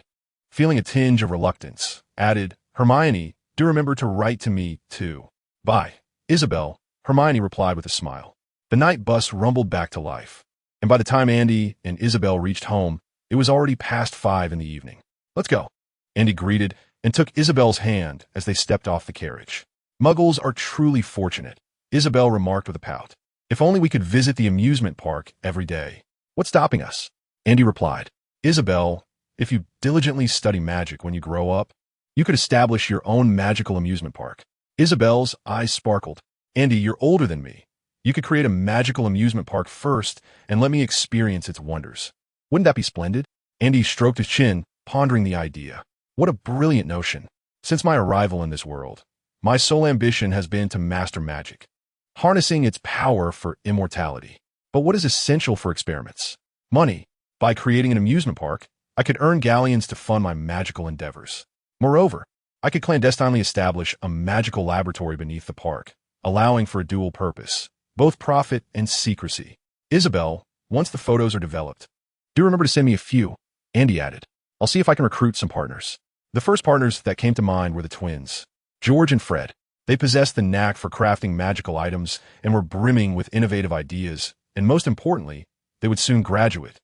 A: feeling a tinge of reluctance, added, "Hermione, do remember to write to me, too." "Bye, Isabel," Hermione replied with a smile. The night bus rumbled back to life, and by the time Andy and Isabel reached home, it was already past 5 in the evening. "Let's go." Andy greeted and took Isabel's hand as they stepped off the carriage. "Muggles are truly fortunate," Isabel remarked with a pout. "If only we could visit the amusement park every day." "What's stopping us?" Andy replied. "Isabel, if you diligently study magic when you grow up, you could establish your own magical amusement park." Isabel's eyes sparkled. "Andy, you're older than me. You could create a magical amusement park first and let me experience its wonders. Wouldn't that be splendid?" Andy stroked his chin, pondering the idea. What a brilliant notion. Since my arrival in this world, My sole ambition has been to master magic, harnessing its power for immortality. But what is essential for experiments? Money. By creating an amusement park, I could earn galleons to fund my magical endeavors. Moreover, I could clandestinely establish a magical laboratory beneath the park, allowing for a dual purpose, both profit and secrecy. Isabel, once the photos are developed, do remember to send me a few, Andy added. I'll see if I can recruit some partners. The first partners that came to mind were the twins, George and Fred. They possessed the knack for crafting magical items and were brimming with innovative ideas, and most importantly, they would soon graduate.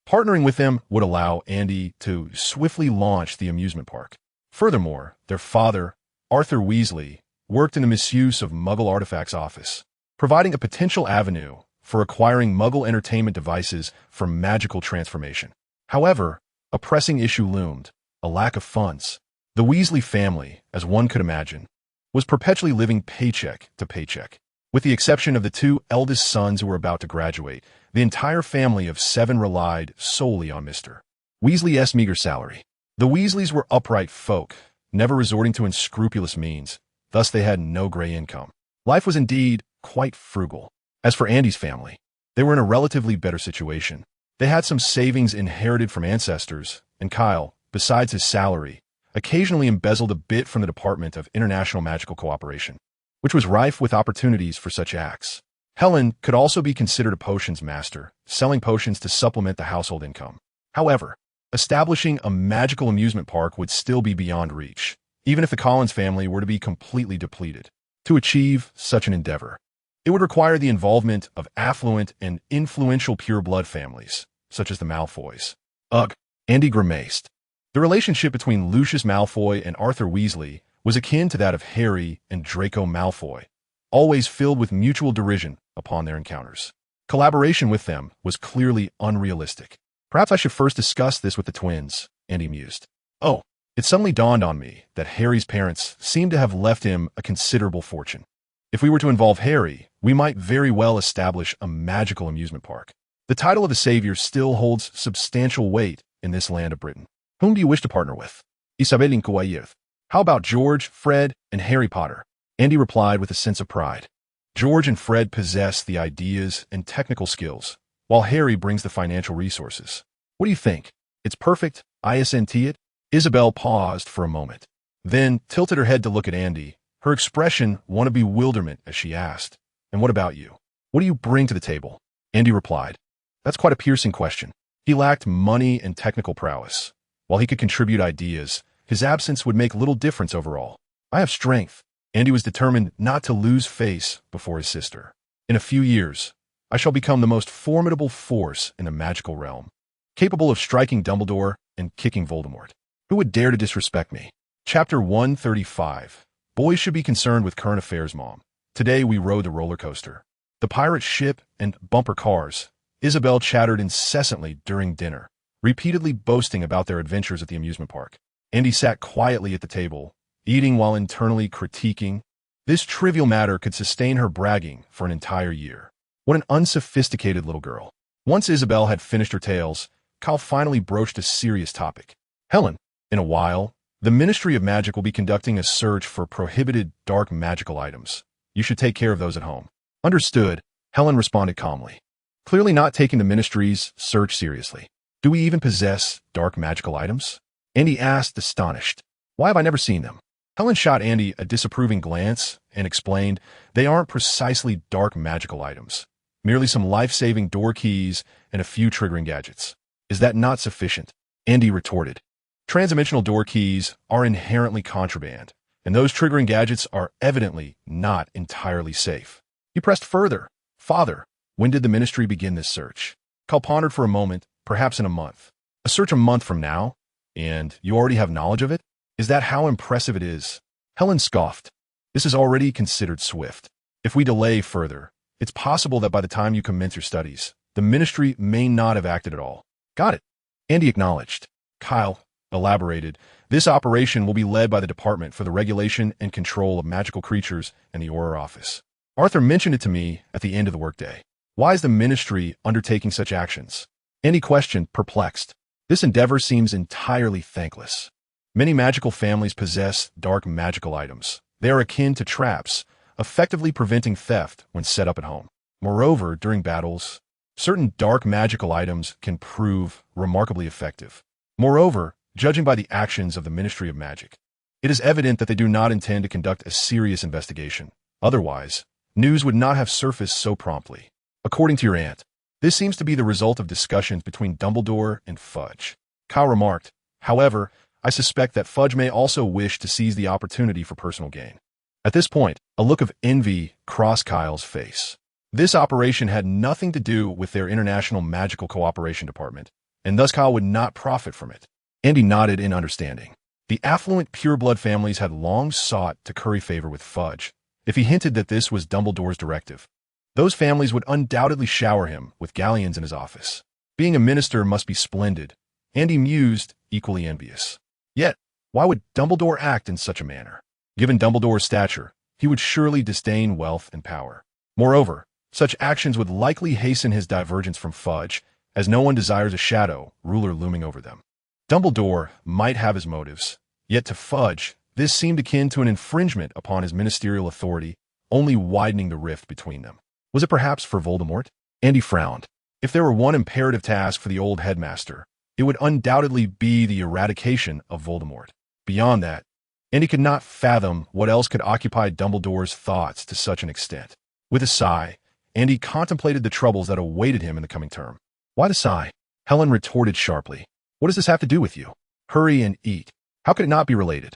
A: Partnering with them would allow Andy to swiftly launch the amusement park. Furthermore, their father, Arthur Weasley, worked in the misuse of Muggle artifacts office, providing a potential avenue for acquiring Muggle entertainment devices for magical transformation. However, a pressing issue loomed, a lack of funds. The Weasley family, as one could imagine, was perpetually living paycheck to paycheck. With the exception of the two eldest sons who were about to graduate, the entire family of 7 relied solely on Mr. Weasley's meager salary. The Weasleys were upright folk, never resorting to unscrupulous means, thus they had no gray income. Life was indeed quite frugal. As for Andy's family, they were in a relatively better situation. They had some savings inherited from ancestors, and Kyle, besides his salary, occasionally embezzled a bit from the Department of International Magical Cooperation, which was rife with opportunities for such acts. Helen could also be considered a potions master, selling potions to supplement the household income. However, establishing a magical amusement park would still be beyond reach, even if the Collins family were to be completely depleted. To achieve such an endeavor, it would require the involvement of affluent and influential pure-blood families, such as the Malfoys. Ugh, Andy grimaced. The relationship between Lucius Malfoy and Arthur Weasley was akin to that of Harry and Draco Malfoy, always filled with mutual derision upon their encounters. Collaboration with them was clearly unrealistic. Perhaps I should first discuss this with the twins, Andy mused. Oh, it suddenly dawned on me that Harry's parents seemed to have left him a considerable fortune. If we were to involve Harry, we might very well establish a magical amusement park. The title of the savior still holds substantial weight in this land of Britain. Whom do you wish to partner with? Isabel inquired. How about George, Fred, and Harry Potter? Andy replied with a sense of pride. George and Fred possess the ideas and technical skills, while Harry brings the financial resources. What do you think? It's perfect, isn't it? Isabel paused for a moment, then tilted her head to look at Andy, her expression one of bewilderment as she asked, "And what about you? What do you bring to the table?" Andy replied, "That's quite a piercing question." He lacked money and technical prowess. While he could contribute ideas, his absence would make little difference overall. I have strength. Andy was determined not to lose face before his sister. In a few years, I shall become the most formidable force in the magical realm, capable of striking Dumbledore and kicking Voldemort. Who would dare to disrespect me? Chapter 135. Boys should be concerned with current affairs, Mom. Today we rode the roller coaster, the pirate ship, and bumper cars. Isabel chattered incessantly during dinner, repeatedly boasting about their adventures at the amusement park. Andy sat quietly at the table, eating while internally critiquing. This trivial matter could sustain her bragging for an entire year. What an unsophisticated little girl. Once Isabel had finished her tales, Kyle finally broached a serious topic. Helen, in a while, the Ministry of Magic will be conducting a search for prohibited dark magical items. You should take care of those at home. Understood, Helen responded calmly, clearly not taking the Ministry's search seriously. Do we even possess dark magical items? Andy asked, astonished. Why have I never seen them? Helen shot Andy a disapproving glance and explained they aren't precisely dark magical items, merely some life-saving door keys and a few triggering gadgets. Is that not sufficient? Andy retorted. Transdimensional door keys are inherently contraband, and those triggering gadgets are evidently not entirely safe. He pressed further. Father, when did the Ministry begin this search? Kyle pondered for a moment, perhaps in a month. A search a month from now? And you already have knowledge of it? Is that how impressive it is? Helen scoffed. This is already considered swift. If we delay further, it's possible that by the time you commence your studies, the Ministry may not have acted at all. Got it. Andy acknowledged. Kyle elaborated. This operation will be led by the Department for the Regulation and Control of Magical Creatures and the Auror Office. Arthur mentioned it to me at the end of the workday. Why is the Ministry undertaking such actions? Andy questioned, perplexed. This endeavor seems entirely thankless. Many magical families possess dark magical items. They are akin to traps, effectively preventing theft when set up at home. Moreover, during battles, certain dark magical items can prove remarkably effective. Moreover, judging by the actions of the Ministry of Magic, it is evident that they do not intend to conduct a serious investigation. Otherwise, news would not have surfaced so promptly. According to your aunt, this seems to be the result of discussions between Dumbledore and Fudge. Kyle remarked, however, I suspect that Fudge may also wish to seize the opportunity for personal gain. At this point, a look of envy crossed Kyle's face. This operation had nothing to do with their International Magical Cooperation Department, and thus Kyle would not profit from it. Andy nodded in understanding. The affluent pureblood families had long sought to curry favor with Fudge. If he hinted that this was Dumbledore's directive, those families would undoubtedly shower him with galleons in his office. Being a minister must be splendid, Andy mused, equally envious. Yet, why would Dumbledore act in such a manner? Given Dumbledore's stature, he would surely disdain wealth and power. Moreover, such actions would likely hasten his divergence from Fudge, as no one desires a shadow ruler looming over them. Dumbledore might have his motives, yet to Fudge, this seemed akin to an infringement upon his ministerial authority, only widening the rift between them. Was it perhaps for Voldemort? Andy frowned. If there were one imperative task for the old headmaster, it would undoubtedly be the eradication of Voldemort. Beyond that, Andy could not fathom what else could occupy Dumbledore's thoughts to such an extent. With a sigh, Andy contemplated the troubles that awaited him in the coming term. Why the sigh? Helen retorted sharply. What does this have to do with you? Hurry and eat. How could it not be related?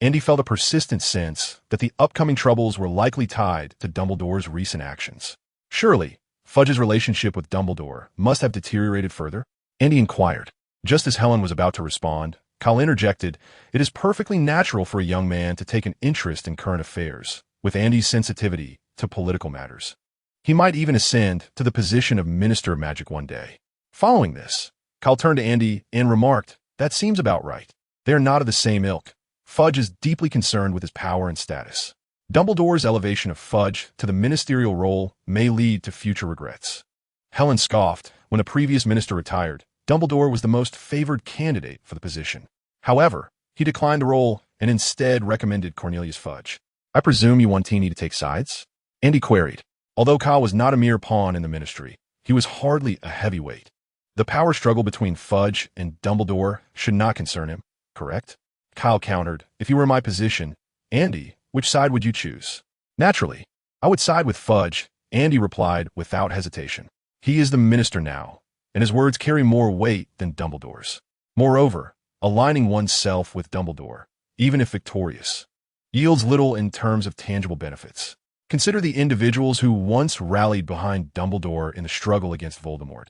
A: Andy felt a persistent sense that the upcoming troubles were likely tied to Dumbledore's recent actions. Surely, Fudge's relationship with Dumbledore must have deteriorated further? Andy inquired. Just as Helen was about to respond, Kyle interjected, it is perfectly natural for a young man to take an interest in current affairs, with Andy's sensitivity to political matters. He might even ascend to the position of Minister of Magic one day. Following this, Kyle turned to Andy and remarked, that seems about right. They are not of the same ilk. Fudge is deeply concerned with his power and status. Dumbledore's elevation of Fudge to the ministerial role may lead to future regrets. Helen scoffed. When the previous minister retired, Dumbledore was the most favored candidate for the position. However, he declined the role and instead recommended Cornelius Fudge. I presume you want Teeny to take sides? Andy queried. Although Kyle was not a mere pawn in the ministry, he was hardly a heavyweight. The power struggle between Fudge and Dumbledore should not concern him, correct? Kyle countered, if you were in my position, Andy, which side would you choose? Naturally, I would side with Fudge, Andy replied without hesitation. He is the minister now, and his words carry more weight than Dumbledore's. Moreover, aligning oneself with Dumbledore, even if victorious, yields little in terms of tangible benefits. Consider the individuals who once rallied behind Dumbledore in the struggle against Voldemort.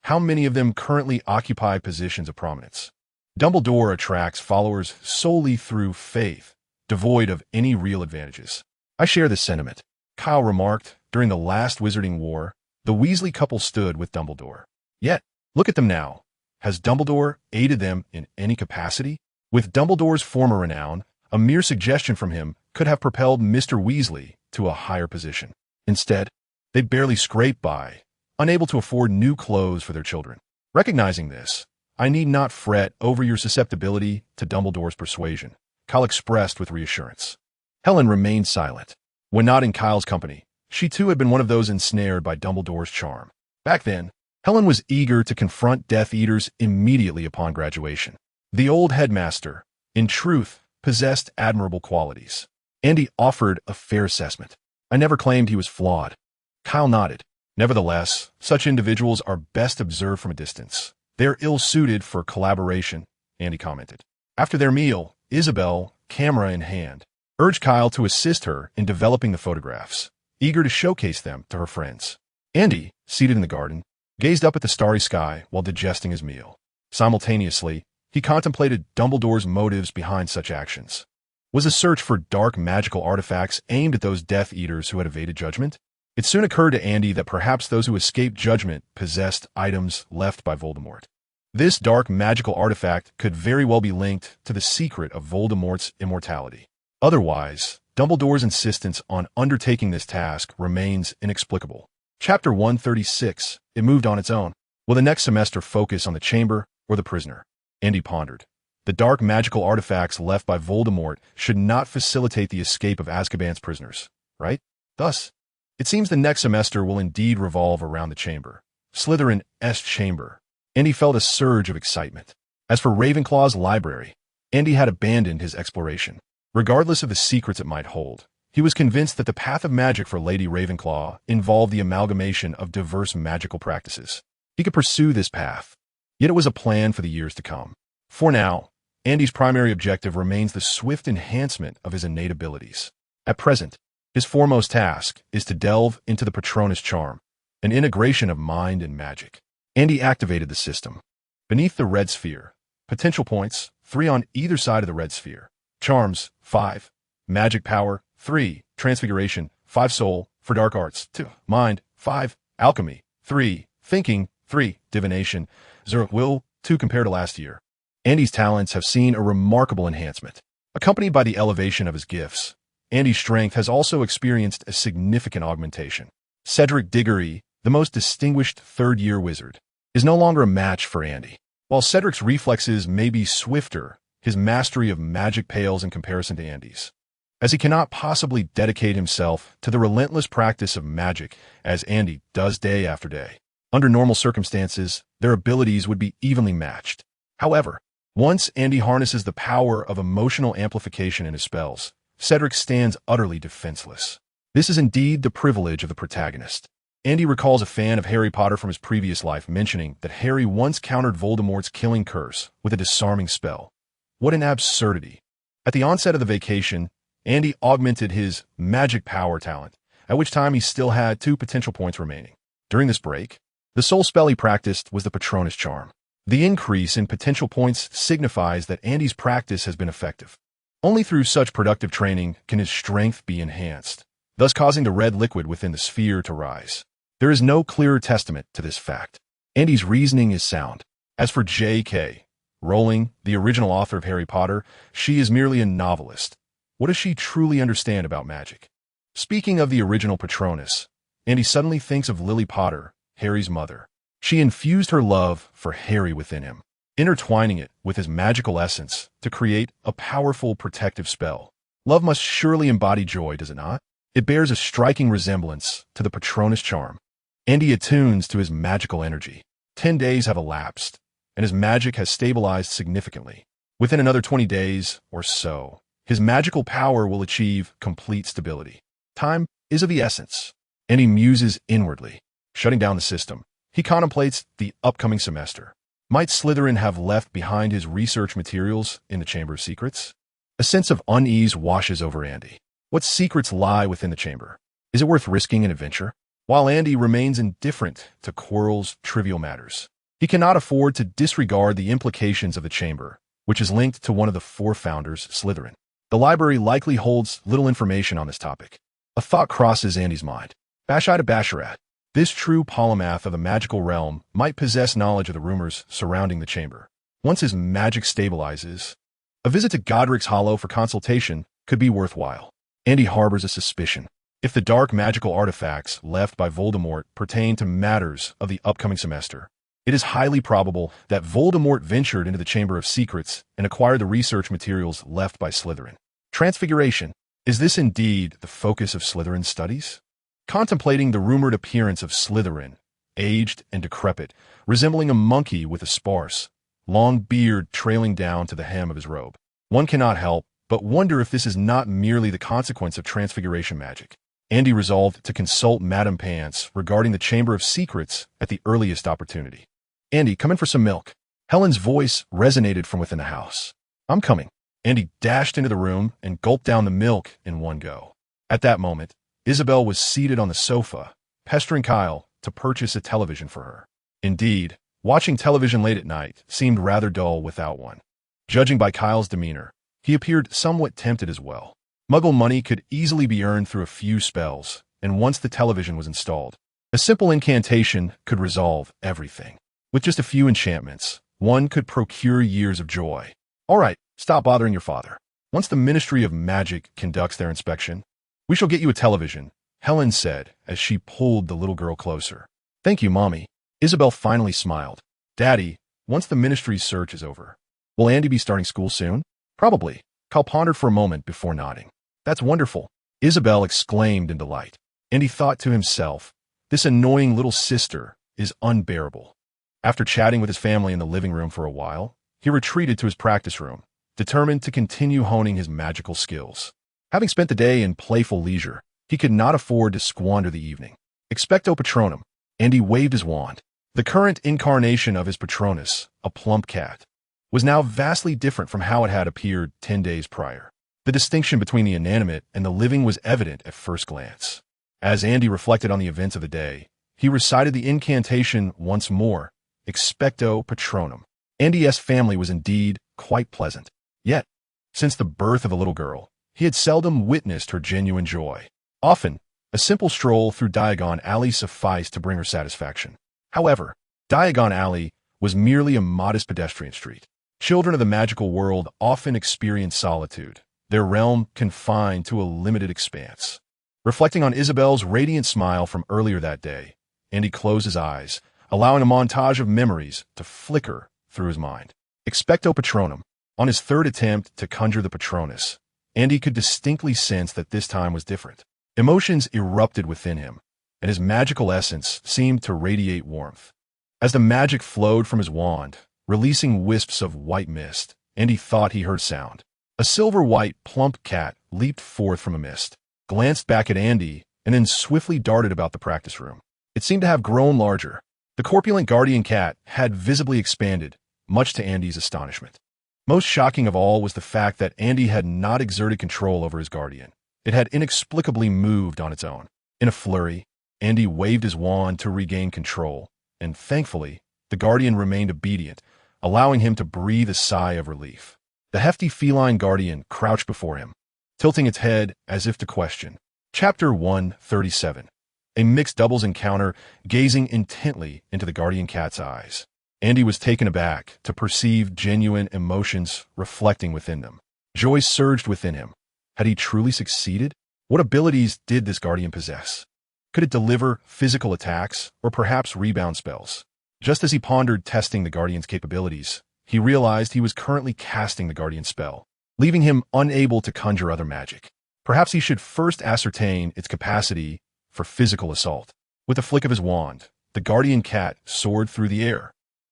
A: How many of them currently occupy positions of prominence? Dumbledore attracts followers solely through faith, devoid of any real advantages. I share this sentiment. Kyle remarked, during the last Wizarding War, the Weasley couple stood with Dumbledore. Yet, look at them now. Has Dumbledore aided them in any capacity? With Dumbledore's former renown, a mere suggestion from him could have propelled Mr. Weasley to a higher position. Instead, they barely scraped by, unable to afford new clothes for their children. Recognizing this, I need not fret over your susceptibility to Dumbledore's persuasion, Kyle expressed with reassurance. Helen remained silent. When not in Kyle's company, she too had been one of those ensnared by Dumbledore's charm. Back then, Helen was eager to confront Death Eaters immediately upon graduation. The old headmaster, in truth, possessed admirable qualities. Andy offered a fair assessment. I never claimed he was flawed. Kyle nodded. Nevertheless, such individuals are best observed from a distance. They're ill-suited for collaboration, Andy commented. After their meal, Isabel, camera in hand, urged Kyle to assist her in developing the photographs, eager to showcase them to her friends. Andy, seated in the garden, gazed up at the starry sky while digesting his meal. Simultaneously, he contemplated Dumbledore's motives behind such actions. Was a search for dark magical artifacts aimed at those Death Eaters who had evaded judgment? It soon occurred to Andy that perhaps those who escaped judgment possessed items left by Voldemort. This dark magical artifact could very well be linked to the secret of Voldemort's immortality. Otherwise, Dumbledore's insistence on undertaking this task remains inexplicable. Chapter 136. It moved on its own. Will the next semester focus on the chamber or the prisoner? Andy pondered. The dark magical artifacts left by Voldemort should not facilitate the escape of Azkaban's prisoners, right? Thus, it seems the next semester will indeed revolve around the chamber, Slytherin's chamber. Andy felt a surge of excitement. As for Ravenclaw's library, Andy had abandoned his exploration. Regardless of the secrets it might hold, he was convinced that the path of magic for Lady Ravenclaw involved the amalgamation of diverse magical practices. He could pursue this path, yet it was a plan for the years to come. For now, Andy's primary objective remains the swift enhancement of his innate abilities. At present, his foremost task is to delve into the Patronus charm, an integration of mind and magic. Andy activated the system. Beneath the red sphere, potential points, 3 on either side of the red sphere. Charms, 5. Magic power, 3. Transfiguration, 5. Soul, for dark arts, 2. Mind, 5. Alchemy, 3. Thinking, 3. Divination, 0. Will, 2 compared to last year. Andy's talents have seen a remarkable enhancement. Accompanied by the elevation of his gifts, Andy's strength has also experienced a significant augmentation. Cedric Diggory, the most distinguished third-year wizard, is no longer a match for Andy. While Cedric's reflexes may be swifter, his mastery of magic pales in comparison to Andy's, as he cannot possibly dedicate himself to the relentless practice of magic as Andy does day after day. Under normal circumstances, their abilities would be evenly matched. However, once Andy harnesses the power of emotional amplification in his spells, Cedric stands utterly defenseless. This is indeed the privilege of the protagonist. Andy recalls a fan of Harry Potter from his previous life mentioning that Harry once countered Voldemort's killing curse with a disarming spell. What an absurdity. At the onset of the vacation, Andy augmented his magic power talent, at which time he still had 2 potential points remaining. During this break, the sole spell he practiced was the Patronus charm. The increase in potential points signifies that Andy's practice has been effective. Only through such productive training can his strength be enhanced, thus causing the red liquid within the sphere to rise. There is no clearer testament to this fact. Andy's reasoning is sound. As for J.K. Rowling, the original author of Harry Potter, she is merely a novelist. What does she truly understand about magic? Speaking of the original Patronus, Andy suddenly thinks of Lily Potter, Harry's mother. She infused her love for Harry within him, intertwining it with his magical essence to create a powerful protective spell. Love must surely embody joy, does it not? It bears a striking resemblance to the Patronus charm. Andy attunes to his magical energy. 10 days have elapsed, and his magic has stabilized significantly. Within another 20 days or so, his magical power will achieve complete stability. Time is of the essence. Andy muses inwardly. Shutting down the system, he contemplates the upcoming semester. Might Slytherin have left behind his research materials in the Chamber of Secrets? A sense of unease washes over Andy. What secrets lie within the chamber? Is it worth risking an adventure? While Andy remains indifferent to Quirrell's trivial matters, he cannot afford to disregard the implications of the chamber, which is linked to one of the 4 founders, Slytherin. The library likely holds little information on this topic. A thought crosses Andy's mind. Bashai to Basharat, this true polymath of the magical realm might possess knowledge of the rumors surrounding the chamber. Once his magic stabilizes, a visit to Godric's Hollow for consultation could be worthwhile. Andy harbors a suspicion. If the dark magical artifacts left by Voldemort pertain to matters of the upcoming semester, it is highly probable that Voldemort ventured into the Chamber of Secrets and acquired the research materials left by Slytherin. Transfiguration. Is this indeed the focus of Slytherin's studies? Contemplating the rumored appearance of Slytherin, aged and decrepit, resembling a monkey with a sparse, long beard trailing down to the hem of his robe, one cannot help but wonder if this is not merely the consequence of Transfiguration magic. Andy resolved to consult Madame Pants regarding the Chamber of Secrets at the earliest opportunity. Andy, come in for some milk. Helen's voice resonated from within the house. I'm coming. Andy dashed into the room and gulped down the milk in one go. At that moment, Isabel was seated on the sofa, pestering Kyle to purchase a television for her. Indeed, watching television late at night seemed rather dull without one. Judging by Kyle's demeanor, he appeared somewhat tempted as well. Muggle money could easily be earned through a few spells, and once the television was installed, a simple incantation could resolve everything. With just a few enchantments, one could procure years of joy. All right, stop bothering your father. Once the Ministry of Magic conducts their inspection, we shall get you a television, Helen said as she pulled the little girl closer. Thank you, Mommy. Isabel finally smiled. Daddy, once the Ministry's search is over, Will Andy be starting school soon? Probably. Kyle pondered for a moment before nodding. That's wonderful, Isabel exclaimed in delight. And he thought to himself, this annoying little sister is unbearable. After chatting with his family in the living room for a while, he retreated to his practice room, determined to continue honing his magical skills. Having spent the day in playful leisure, he could not afford to squander the evening. Expecto Patronum, and he waved his wand. The current incarnation of his Patronus, a plump cat, was now vastly different from how it had appeared 10 days prior. The distinction between the inanimate and the living was evident at first glance. As Andy reflected on the events of the day, he recited the incantation once more, Expecto Patronum. Andy's family was indeed quite pleasant. Yet, since the birth of the little girl, he had seldom witnessed her genuine joy. Often, a simple stroll through Diagon Alley sufficed to bring her satisfaction. However, Diagon Alley was merely a modest pedestrian street. Children of the magical world often experience solitude, their realm confined to a limited expanse. Reflecting on Isabel's radiant smile from earlier that day, Andy closed his eyes, allowing a montage of memories to flicker through his mind. Expecto Patronum. On his third attempt to conjure the Patronus, Andy could distinctly sense that this time was different. Emotions erupted within him, and his magical essence seemed to radiate warmth. As the magic flowed from his wand, releasing wisps of white mist, Andy thought he heard sound. A silver-white, plump cat leaped forth from a mist, glanced back at Andy, and then swiftly darted about the practice room. It seemed to have grown larger. The corpulent guardian cat had visibly expanded, much to Andy's astonishment. Most shocking of all was the fact that Andy had not exerted control over his guardian. It had inexplicably moved on its own. In a flurry, Andy waved his wand to regain control, and thankfully, the guardian remained obedient, allowing him to breathe a sigh of relief. The hefty feline guardian crouched before him, tilting its head as if to question. Chapter 137. A mixed doubles encounter, gazing intently into the guardian cat's eyes. Andy was taken aback to perceive genuine emotions reflecting within them. Joy surged within him. Had he truly succeeded? What abilities did this guardian possess? Could it deliver physical attacks or perhaps rebound spells? Just as he pondered testing the guardian's capabilities, he realized he was currently casting the guardian spell, leaving him unable to conjure other magic. Perhaps he should first ascertain its capacity for physical assault. With a flick of his wand, the guardian cat soared through the air,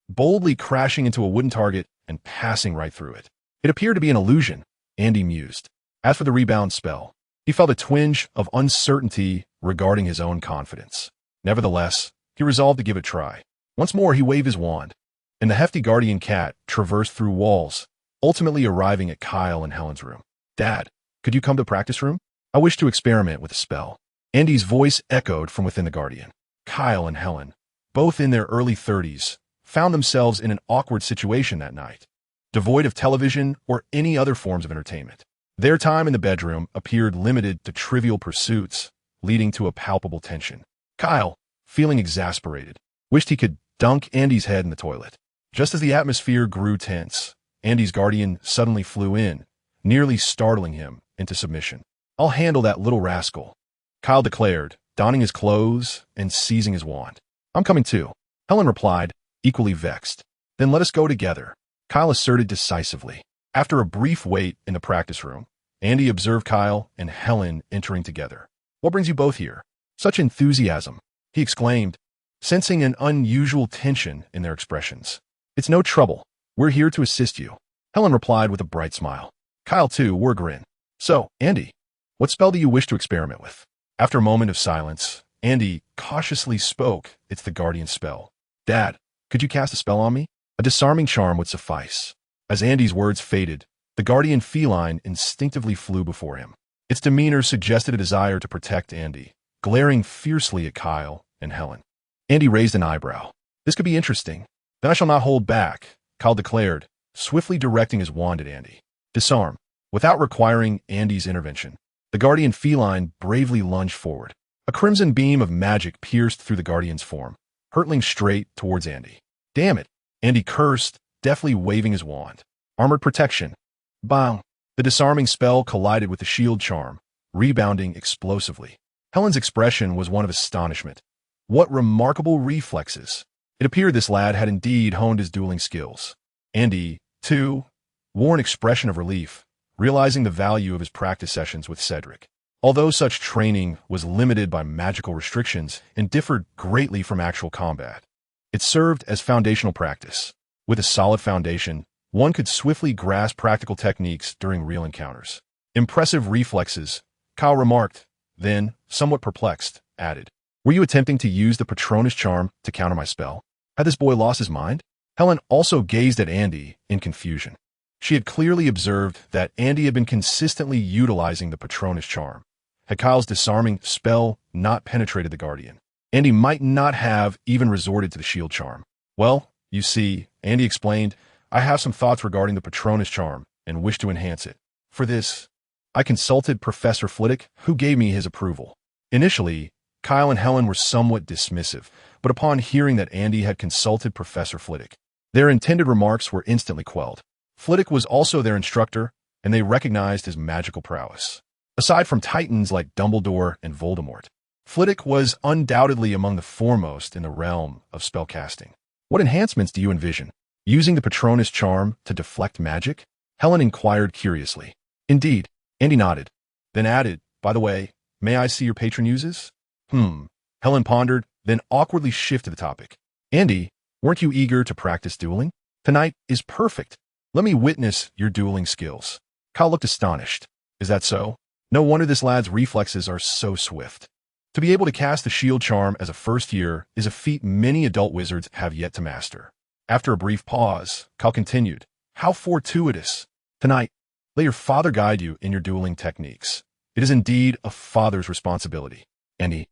A: boldly crashing into a wooden target and passing right through it. It appeared to be an illusion, Andy mused. As for the rebound spell, he felt a twinge of uncertainty regarding his own confidence. Nevertheless, he resolved to give it a try. Once more he waved his wand, and the hefty guardian cat traversed through walls, ultimately arriving at Kyle and Helen's room. Dad, could you come to the practice room? I wish to experiment with a spell. Andy's voice echoed from within the guardian. Kyle and Helen, both in their early 30s, found themselves in an awkward situation that night, devoid of television or any other forms of entertainment. Their time in the bedroom appeared limited to trivial pursuits, leading to a palpable tension. Kyle, feeling exasperated, wished he could dunk Andy's head in the toilet. Just as the atmosphere grew tense, Andy's guardian suddenly flew in, nearly startling him into submission. I'll handle that little rascal, Kyle declared, donning his clothes and seizing his wand. I'm coming too, Helen replied, equally vexed. Then let us go together, Kyle asserted decisively. After a brief wait in the practice room, Andy observed Kyle and Helen entering together. What brings you both here? Such enthusiasm, he exclaimed, sensing an unusual tension in their expressions. It's no trouble. We're here to assist you, Helen replied with a bright smile. Kyle, too, wore a grin. So, Andy, what spell do you wish to experiment with? After a moment of silence, Andy cautiously spoke. It's the guardian spell. Dad, could you cast a spell on me? A disarming charm would suffice. As Andy's words faded, the guardian feline instinctively flew before him. Its demeanor suggested a desire to protect Andy, glaring fiercely at Kyle and Helen. Andy raised an eyebrow. This could be interesting. Then I shall not hold back, Kyle declared, swiftly directing his wand at Andy. Disarm. Without requiring Andy's intervention, the guardian feline bravely lunged forward. A crimson beam of magic pierced through the guardian's form, hurtling straight towards Andy. Damn it, Andy cursed, deftly waving his wand. Armored protection. Bang! The disarming spell collided with the shield charm, rebounding explosively. Helen's expression was one of astonishment. What remarkable reflexes! It appeared this lad had indeed honed his dueling skills. Andy, too, wore an expression of relief, realizing the value of his practice sessions with Cedric. Although such training was limited by magical restrictions and differed greatly from actual combat, it served as foundational practice. With a solid foundation, one could swiftly grasp practical techniques during real encounters. Impressive reflexes, Kyle remarked, then, somewhat perplexed, added, "Were you attempting to use the Patronus charm to counter my spell? Had this boy lost his mind?" Helen also gazed at Andy in confusion. She had clearly observed that Andy had been consistently utilizing the Patronus charm. Had Kyle's disarming spell not penetrated the Guardian, Andy might not have even resorted to the shield charm. "Well, you see," Andy explained, "I have some thoughts regarding the Patronus charm and wish to enhance it. For this, I consulted Professor Flitwick, who gave me his approval." Initially, Kyle and Helen were somewhat dismissive, but upon hearing that Andy had consulted Professor Flitwick, their intended remarks were instantly quelled. Flitwick was also their instructor, and they recognized his magical prowess. Aside from titans like Dumbledore and Voldemort, Flitwick was undoubtedly among the foremost in the realm of spellcasting. "What enhancements do you envision? Using the Patronus charm to deflect magic?" Helen inquired curiously. "Indeed," Andy nodded, then added, "By the way, may I see your patron uses?" Helen pondered, then awkwardly shifted the topic. "Andy, weren't you eager to practice dueling? Tonight is perfect. Let me witness your dueling skills." Kyle looked astonished. "Is that so? No wonder this lad's reflexes are so swift." To be able to cast the shield charm as a first year is a feat many adult wizards have yet to master. After a brief pause, Kyle continued, "How fortuitous. Tonight, let your father guide you in your dueling techniques. It is indeed a father's responsibility." "Andy,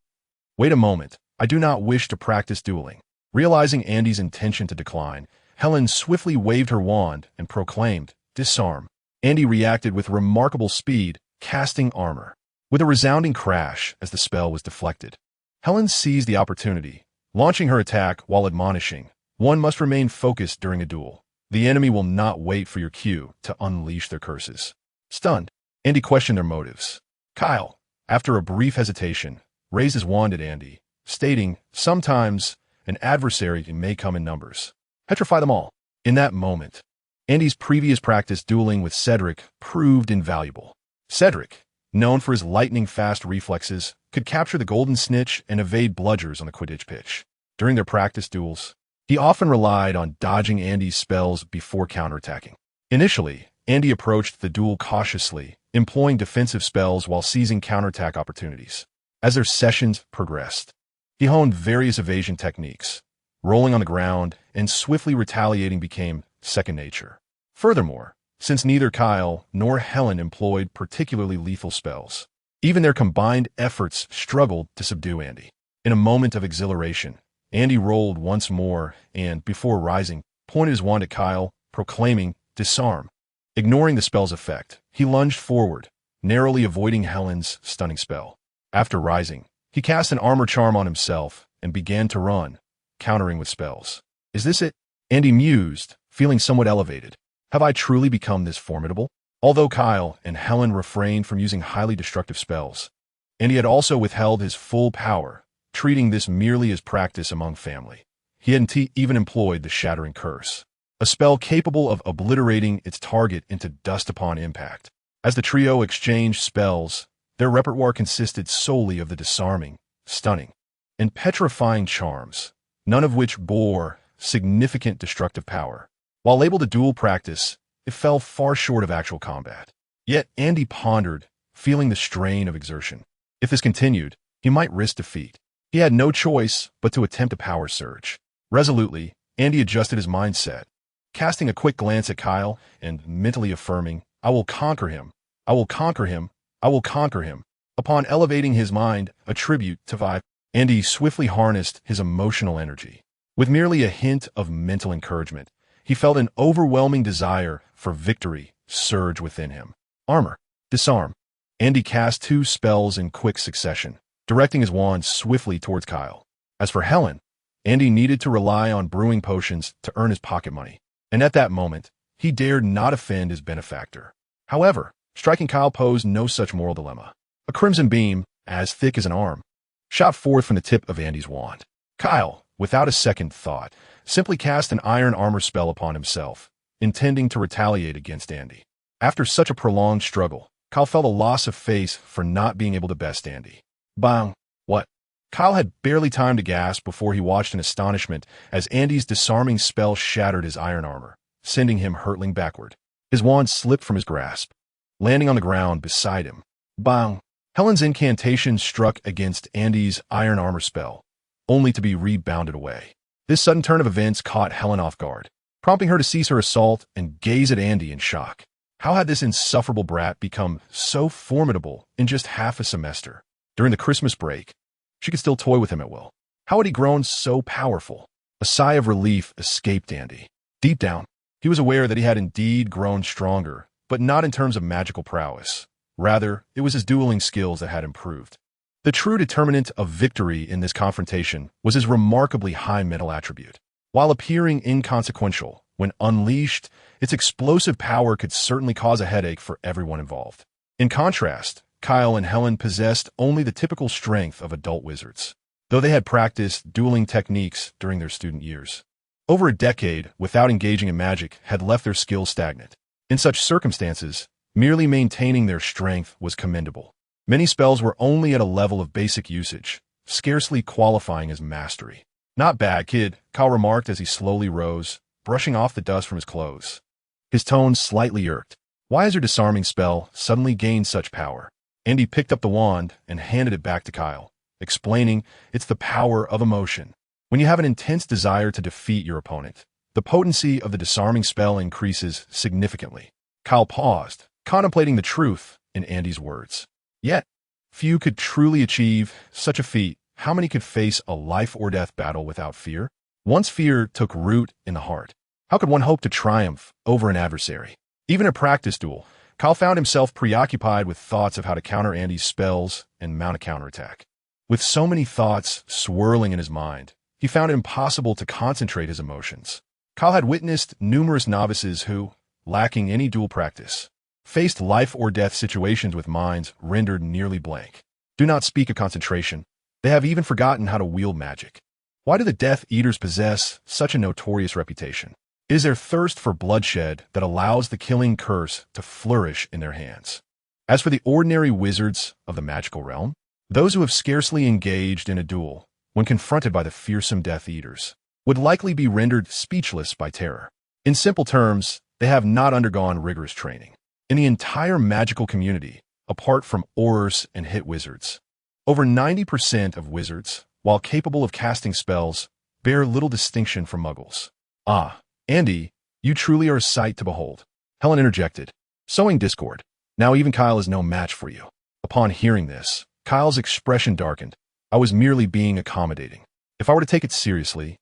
A: wait a moment. I do not wish to practice dueling." Realizing Andy's intention to decline, Helen swiftly waved her wand and proclaimed, "Disarm." Andy reacted with remarkable speed, casting armor. With a resounding crash as the spell was deflected, Helen seized the opportunity, launching her attack while admonishing, "One must remain focused during a duel. The enemy will not wait for your cue to unleash their curses." Stunned, Andy questioned their motives. Kyle, after a brief hesitation, raised his wand at Andy, stating, "Sometimes an adversary may come in numbers. Petrify them all." In that moment, Andy's previous practice dueling with Cedric proved invaluable. Cedric, known for his lightning-fast reflexes, could capture the golden snitch and evade bludgers on the Quidditch pitch. During their practice duels, he often relied on dodging Andy's spells before counterattacking. Initially, Andy approached the duel cautiously, employing defensive spells while seizing counterattack opportunities. As their sessions progressed, he honed various evasion techniques. Rolling on the ground and swiftly retaliating became second nature. Furthermore, since neither Kyle nor Helen employed particularly lethal spells, even their combined efforts struggled to subdue Andy. In a moment of exhilaration, Andy rolled once more and, before rising, pointed his wand at Kyle, proclaiming, "Disarm." Ignoring the spell's effect, he lunged forward, narrowly avoiding Helen's stunning spell. After rising, he cast an armor charm on himself and began to run, countering with spells. "Is this it?" Andy mused, feeling somewhat elevated. "Have I truly become this formidable?" Although Kyle and Helen refrained from using highly destructive spells, Andy had also withheld his full power, treating this merely as practice among family. He hadn't even employed the Shattering Curse, a spell capable of obliterating its target into dust upon impact. As the trio exchanged spells, their repertoire consisted solely of the disarming, stunning, and petrifying charms, none of which bore significant destructive power. While labeled a duel practice, it fell far short of actual combat. Yet Andy pondered, feeling the strain of exertion. If this continued, he might risk defeat. He had no choice but to attempt a power surge. Resolutely, Andy adjusted his mindset, casting a quick glance at Kyle and mentally affirming, "I will conquer him. I will conquer him. I will conquer him." Upon elevating his mind, a tribute to vibe, Andy swiftly harnessed his emotional energy. With merely a hint of mental encouragement, he felt an overwhelming desire for victory surge within him. Armor. Disarm. Andy cast 2 spells in quick succession, directing his wand swiftly towards Kyle. As for Helen, Andy needed to rely on brewing potions to earn his pocket money, and at that moment, he dared not offend his benefactor. However, striking Kyle posed no such moral dilemma. A crimson beam, as thick as an arm, shot forth from the tip of Andy's wand. Kyle, without a second thought, simply cast an iron armor spell upon himself, intending to retaliate against Andy. After such a prolonged struggle, Kyle felt a loss of face for not being able to best Andy. Bang! What? Kyle had barely time to gasp before he watched in astonishment as Andy's disarming spell shattered his iron armor, sending him hurtling backward. His wand slipped from his grasp, landing on the ground beside him. Bang! Helen's incantation struck against Andy's iron armor spell, only to be rebounded away. This sudden turn of events caught Helen off guard, prompting her to cease her assault and gaze at Andy in shock. How had this insufferable brat become so formidable in just half a semester? During the Christmas break, she could still toy with him at will. How had he grown so powerful? A sigh of relief escaped Andy. Deep down, he was aware that he had indeed grown stronger, but not in terms of magical prowess. Rather, it was his dueling skills that had improved. The true determinant of victory in this confrontation was his remarkably high mental attribute. While appearing inconsequential, when unleashed, its explosive power could certainly cause a headache for everyone involved. In contrast, Kyle and Helen possessed only the typical strength of adult wizards, though they had practiced dueling techniques during their student years. Over a decade without engaging in magic had left their skills stagnant. In such circumstances, merely maintaining their strength was commendable. Many spells were only at a level of basic usage, scarcely qualifying as mastery. Not bad, kid, Kyle remarked as he slowly rose, brushing off the dust from his clothes. His tone slightly irked. Why has your disarming spell suddenly gained such power? Andy picked up the wand and handed it back to Kyle, explaining it's the power of emotion. When you have an intense desire to defeat your opponent, the potency of the disarming spell increases significantly. Kyle paused, contemplating the truth in Andy's words. Yet, few could truly achieve such a feat. How many could face a life-or-death battle without fear? Once fear took root in the heart, how could one hope to triumph over an adversary? Even in a practice duel, Kyle found himself preoccupied with thoughts of how to counter Andy's spells and mount a counterattack. With so many thoughts swirling in his mind, he found it impossible to concentrate his emotions. Kyle had witnessed numerous novices who, lacking any duel practice, faced life-or-death situations with minds rendered nearly blank. Do not speak of concentration. They have even forgotten how to wield magic. Why do the Death Eaters possess such a notorious reputation? It is their thirst for bloodshed that allows the killing curse to flourish in their hands. As for the ordinary wizards of the magical realm, those who have scarcely engaged in a duel, when confronted by the fearsome Death Eaters, would likely be rendered speechless by terror. In simple terms, they have not undergone rigorous training. In the entire magical community, apart from aurors and hit wizards, over 90% of wizards, while capable of casting spells, bear little distinction from muggles. Ah, Andy, you truly are a sight to behold. Helen interjected, sowing discord. Now even Kyle is no match for you. Upon hearing this, Kyle's expression darkened. I was merely being accommodating. If I were to take it seriously,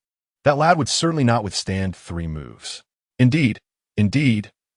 A: that lad would certainly not withstand 3 moves. Indeed,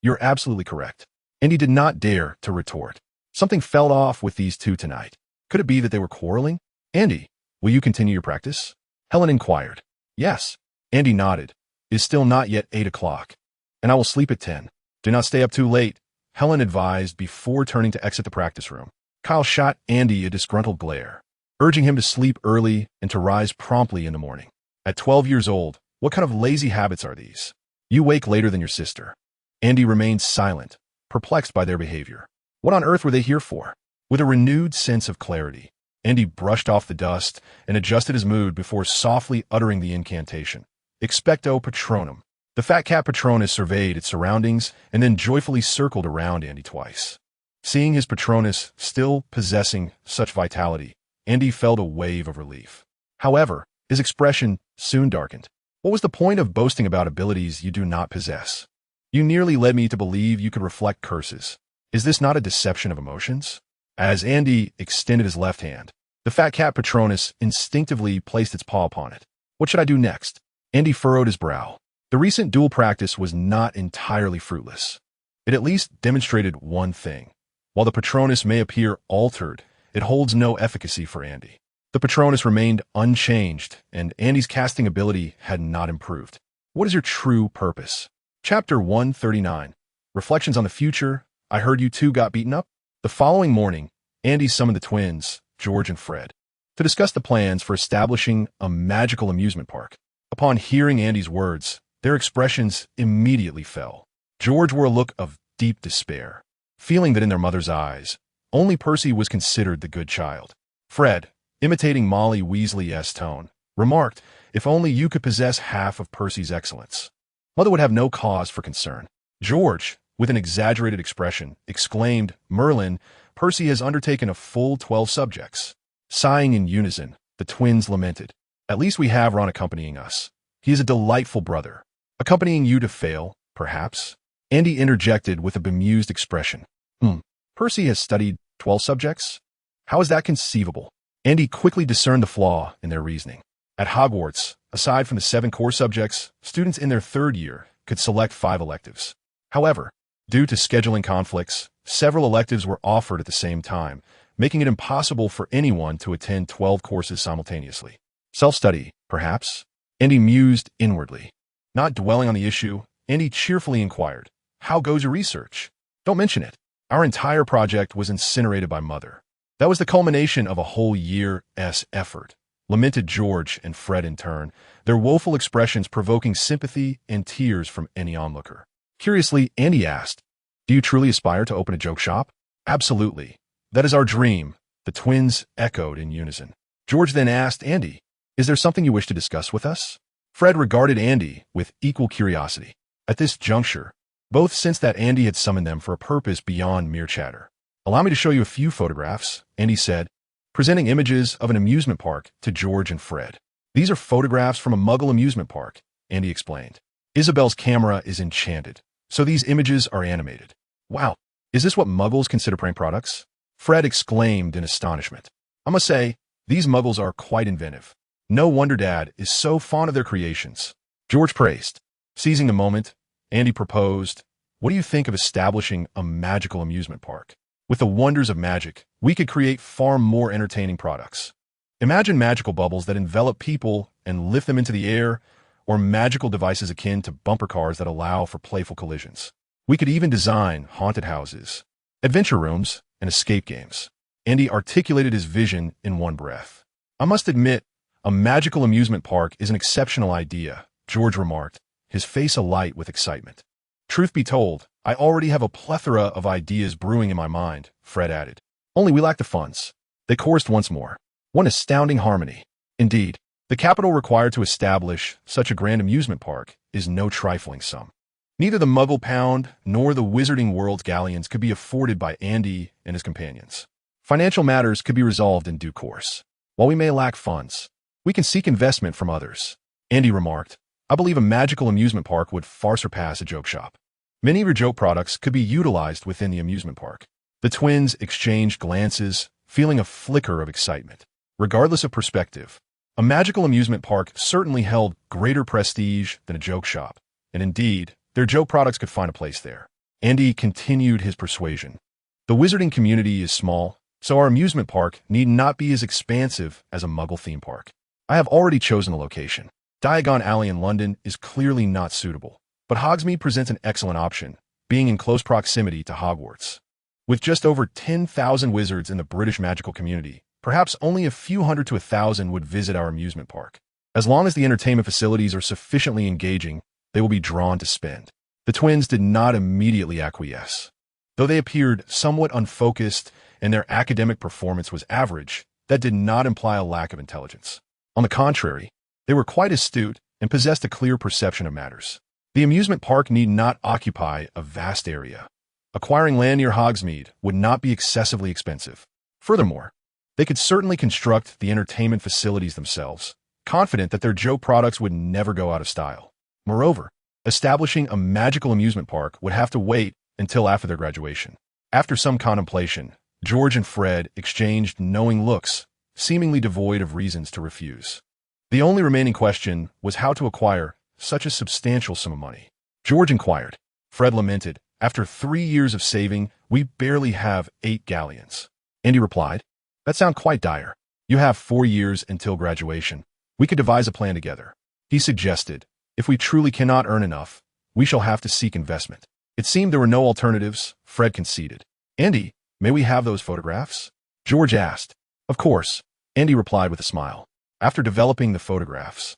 A: you're absolutely correct. Andy did not dare to retort. Something fell off with these two tonight. Could it be that they were quarreling? Andy, will you continue your practice? Helen inquired. Yes. Andy nodded. It is still not yet 8 o'clock, and I will sleep at 10. Do not stay up too late, Helen advised before turning to exit the practice room. Kyle shot Andy a disgruntled glare, urging him to sleep early and to rise promptly in the morning. At 12 years old, what kind of lazy habits are these? You wake later than your sister. Andy remained silent, perplexed by their behavior. What on earth were they here for? With a renewed sense of clarity, Andy brushed off the dust and adjusted his mood before softly uttering the incantation. Expecto Patronum. The fat cat Patronus surveyed its surroundings and then joyfully circled around Andy twice. Seeing his Patronus still possessing such vitality, Andy felt a wave of relief. However, his expression soon darkened. What was the point of boasting about abilities you do not possess? You nearly led me to believe you could reflect curses. Is this not a deception of emotions? As Andy extended his left hand, the fat cat Patronus instinctively placed its paw upon it. What should I do next? Andy furrowed his brow. The recent duel practice was not entirely fruitless. It at least demonstrated one thing. While the Patronus may appear altered, it holds no efficacy for Andy. The Patronus remained unchanged, and Andy's casting ability had not improved. What is your true purpose? Chapter 139. Reflections on the future. I heard you two got beaten up? The following morning, Andy summoned the twins, George and Fred, to discuss the plans for establishing a magical amusement park. Upon hearing Andy's words, their expressions immediately fell. George wore a look of deep despair, feeling that in their mother's eyes, only Percy was considered the good child. Fred, imitating Molly Weasley's tone, remarked, "If only you could possess half of Percy's excellence, Mother would have no cause for concern." George, with an exaggerated expression, exclaimed, "Merlin, Percy has undertaken a full 12 subjects." Sighing in unison, the twins lamented, "At least we have Ron accompanying us. He is a delightful brother. Accompanying you to fail, perhaps?" Andy interjected with a bemused expression. Percy has studied 12 subjects? How is that conceivable?" Andy quickly discerned the flaw in their reasoning. At Hogwarts, aside from the 7 core subjects, students in their 3rd year could select 5 electives. However, due to scheduling conflicts, several electives were offered at the same time, making it impossible for anyone to attend 12 courses simultaneously. Self-study, perhaps? Andy mused inwardly. Not dwelling on the issue, Andy cheerfully inquired, "How goes your research?" "Don't mention it. Our entire project was incinerated by Mother. That was the culmination of a whole year's effort," lamented George and Fred in turn, their woeful expressions provoking sympathy and tears from any onlooker. Curiously, Andy asked, "Do you truly aspire to open a joke shop?" "Absolutely. That is our dream," the twins echoed in unison. George then asked Andy, "Is there something you wish to discuss with us?" Fred regarded Andy with equal curiosity. At this juncture, both sensed that Andy had summoned them for a purpose beyond mere chatter. "Allow me to show you a few photographs," Andy said, presenting images of an amusement park to George and Fred. "These are photographs from a Muggle amusement park," Andy explained. "Isabel's camera is enchanted, so these images are animated." "Wow, is this what Muggles consider prank products?" Fred exclaimed in astonishment. "I must say, these Muggles are quite inventive. No wonder Dad is so fond of their creations." George praised. Seizing the moment, Andy proposed, "What do you think of establishing a magical amusement park? With the wonders of magic, we could create far more entertaining products. Imagine magical bubbles that envelop people and lift them into the air, or magical devices akin to bumper cars that allow for playful collisions. We could even design haunted houses, adventure rooms, and escape games." Andy articulated his vision in one breath. "I must admit, a magical amusement park is an exceptional idea," George remarked, his face alight with excitement. "Truth be told, I already have a plethora of ideas brewing in my mind," Fred added. "Only we lack the funds." They chorused once more. What astounding harmony. Indeed, the capital required to establish such a grand amusement park is no trifling sum. Neither the Muggle Pound nor the Wizarding World's galleons could be afforded by Andy and his companions. Financial matters could be resolved in due course. While we may lack funds, we can seek investment from others. Andy remarked, "I believe a magical amusement park would far surpass a joke shop. Many of your joke products could be utilized within the amusement park." The twins exchanged glances, feeling a flicker of excitement. Regardless of perspective, a magical amusement park certainly held greater prestige than a joke shop, and indeed, their joke products could find a place there. Andy continued his persuasion. "The wizarding community is small, so our amusement park need not be as expansive as a Muggle theme park. I have already chosen a location. Diagon Alley in London is clearly not suitable, but Hogsmeade presents an excellent option, being in close proximity to Hogwarts. With just over 10,000 wizards in the British magical community, perhaps only a few hundred to 1,000 would visit our amusement park. As long as the entertainment facilities are sufficiently engaging, they will be drawn to spend." The twins did not immediately acquiesce. Though they appeared somewhat unfocused and their academic performance was average, that did not imply a lack of intelligence. On the contrary, they were quite astute and possessed a clear perception of matters. The amusement park need not occupy a vast area. Acquiring land near Hogsmeade would not be excessively expensive. Furthermore, they could certainly construct the entertainment facilities themselves, confident that their joke products would never go out of style. Moreover, establishing a magical amusement park would have to wait until after their graduation. After some contemplation, George and Fred exchanged knowing looks, seemingly devoid of reasons to refuse. The only remaining question was how to acquire such a substantial sum of money. George inquired. Fred lamented, "After 3 years of saving, we barely have 8 galleons." Andy replied, "That sounds quite dire. You have 4 years until graduation. We could devise a plan together." He suggested, "If we truly cannot earn enough, we shall have to seek investment." It seemed there were no alternatives, Fred conceded. "Andy, may we have those photographs?" George asked. "Of course," Andy replied with a smile. After developing the photographs,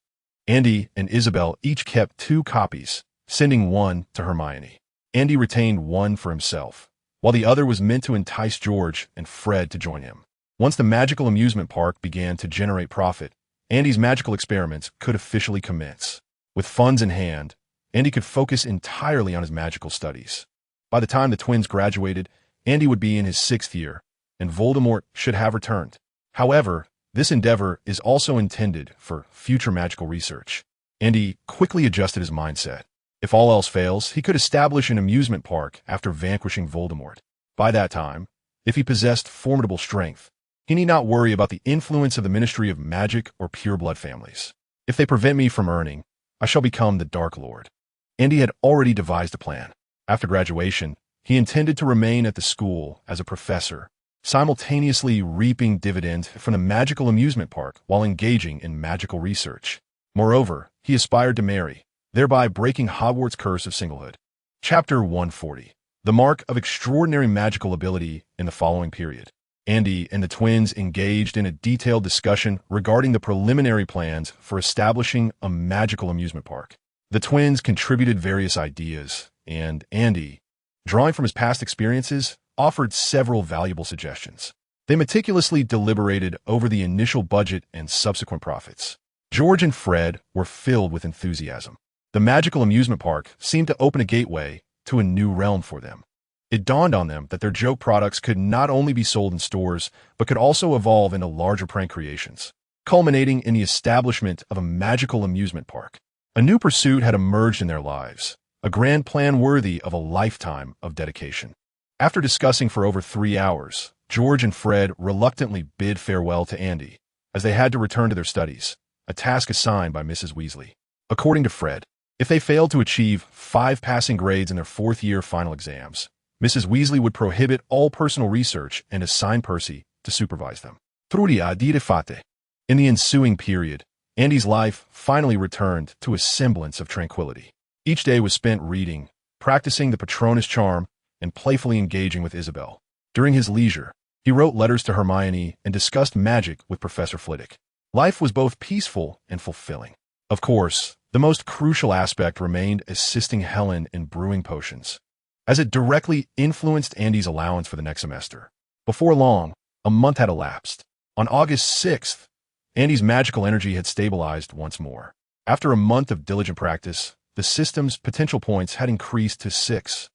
A: Andy and Isabel each kept 2 copies, sending one to Hermione. Andy retained one for himself, while the other was meant to entice George and Fred to join him. Once the magical amusement park began to generate profit, Andy's magical experiments could officially commence. With funds in hand, Andy could focus entirely on his magical studies. By the time the twins graduated, Andy would be in his 6th year, and Voldemort should have returned. However, this endeavor is also intended for future magical research. Andy quickly adjusted his mindset. If all else fails, he could establish an amusement park after vanquishing Voldemort. By that time, if he possessed formidable strength, he need not worry about the influence of the Ministry of Magic or pureblood families. If they prevent me from earning, I shall become the Dark Lord. Andy had already devised a plan. After graduation, he intended to remain at the school as a professor, simultaneously reaping dividends from the magical amusement park while engaging in magical research. Moreover, he aspired to marry, thereby breaking Hogwarts' curse of singlehood. Chapter 140. The mark of extraordinary magical ability in the following period. Andy and the twins engaged in a detailed discussion regarding the preliminary plans for establishing a magical amusement park. The twins contributed various ideas, and Andy, drawing from his past experiences, offered several valuable suggestions. They meticulously deliberated over the initial budget and subsequent profits. George and Fred were filled with enthusiasm. The magical amusement park seemed to open a gateway to a new realm for them. It dawned on them that their joke products could not only be sold in stores, but could also evolve into larger prank creations, culminating in the establishment of a magical amusement park. A new pursuit had emerged in their lives, a grand plan worthy of a lifetime of dedication. After discussing for over 3 hours, George and Fred reluctantly bid farewell to Andy, as they had to return to their studies, a task assigned by Mrs. Weasley. According to Fred, if they failed to achieve 5 passing grades in their 4th-year final exams, Mrs. Weasley would prohibit all personal research and assign Percy to supervise them. tthe. In the ensuing period, Andy's life finally returned to a semblance of tranquility. Each day was spent reading, practicing the Patronus charm, and playfully engaging with Isabel. During his leisure, he wrote letters to Hermione and discussed magic with Professor Flitwick. Life was both peaceful and fulfilling. Of course, the most crucial aspect remained assisting Helen in brewing potions, as it directly influenced Andy's allowance for the next semester. Before long, a month had elapsed. On August 6th, Andy's magical energy had stabilized once more. After a month of diligent practice, the system's potential points had increased to 6.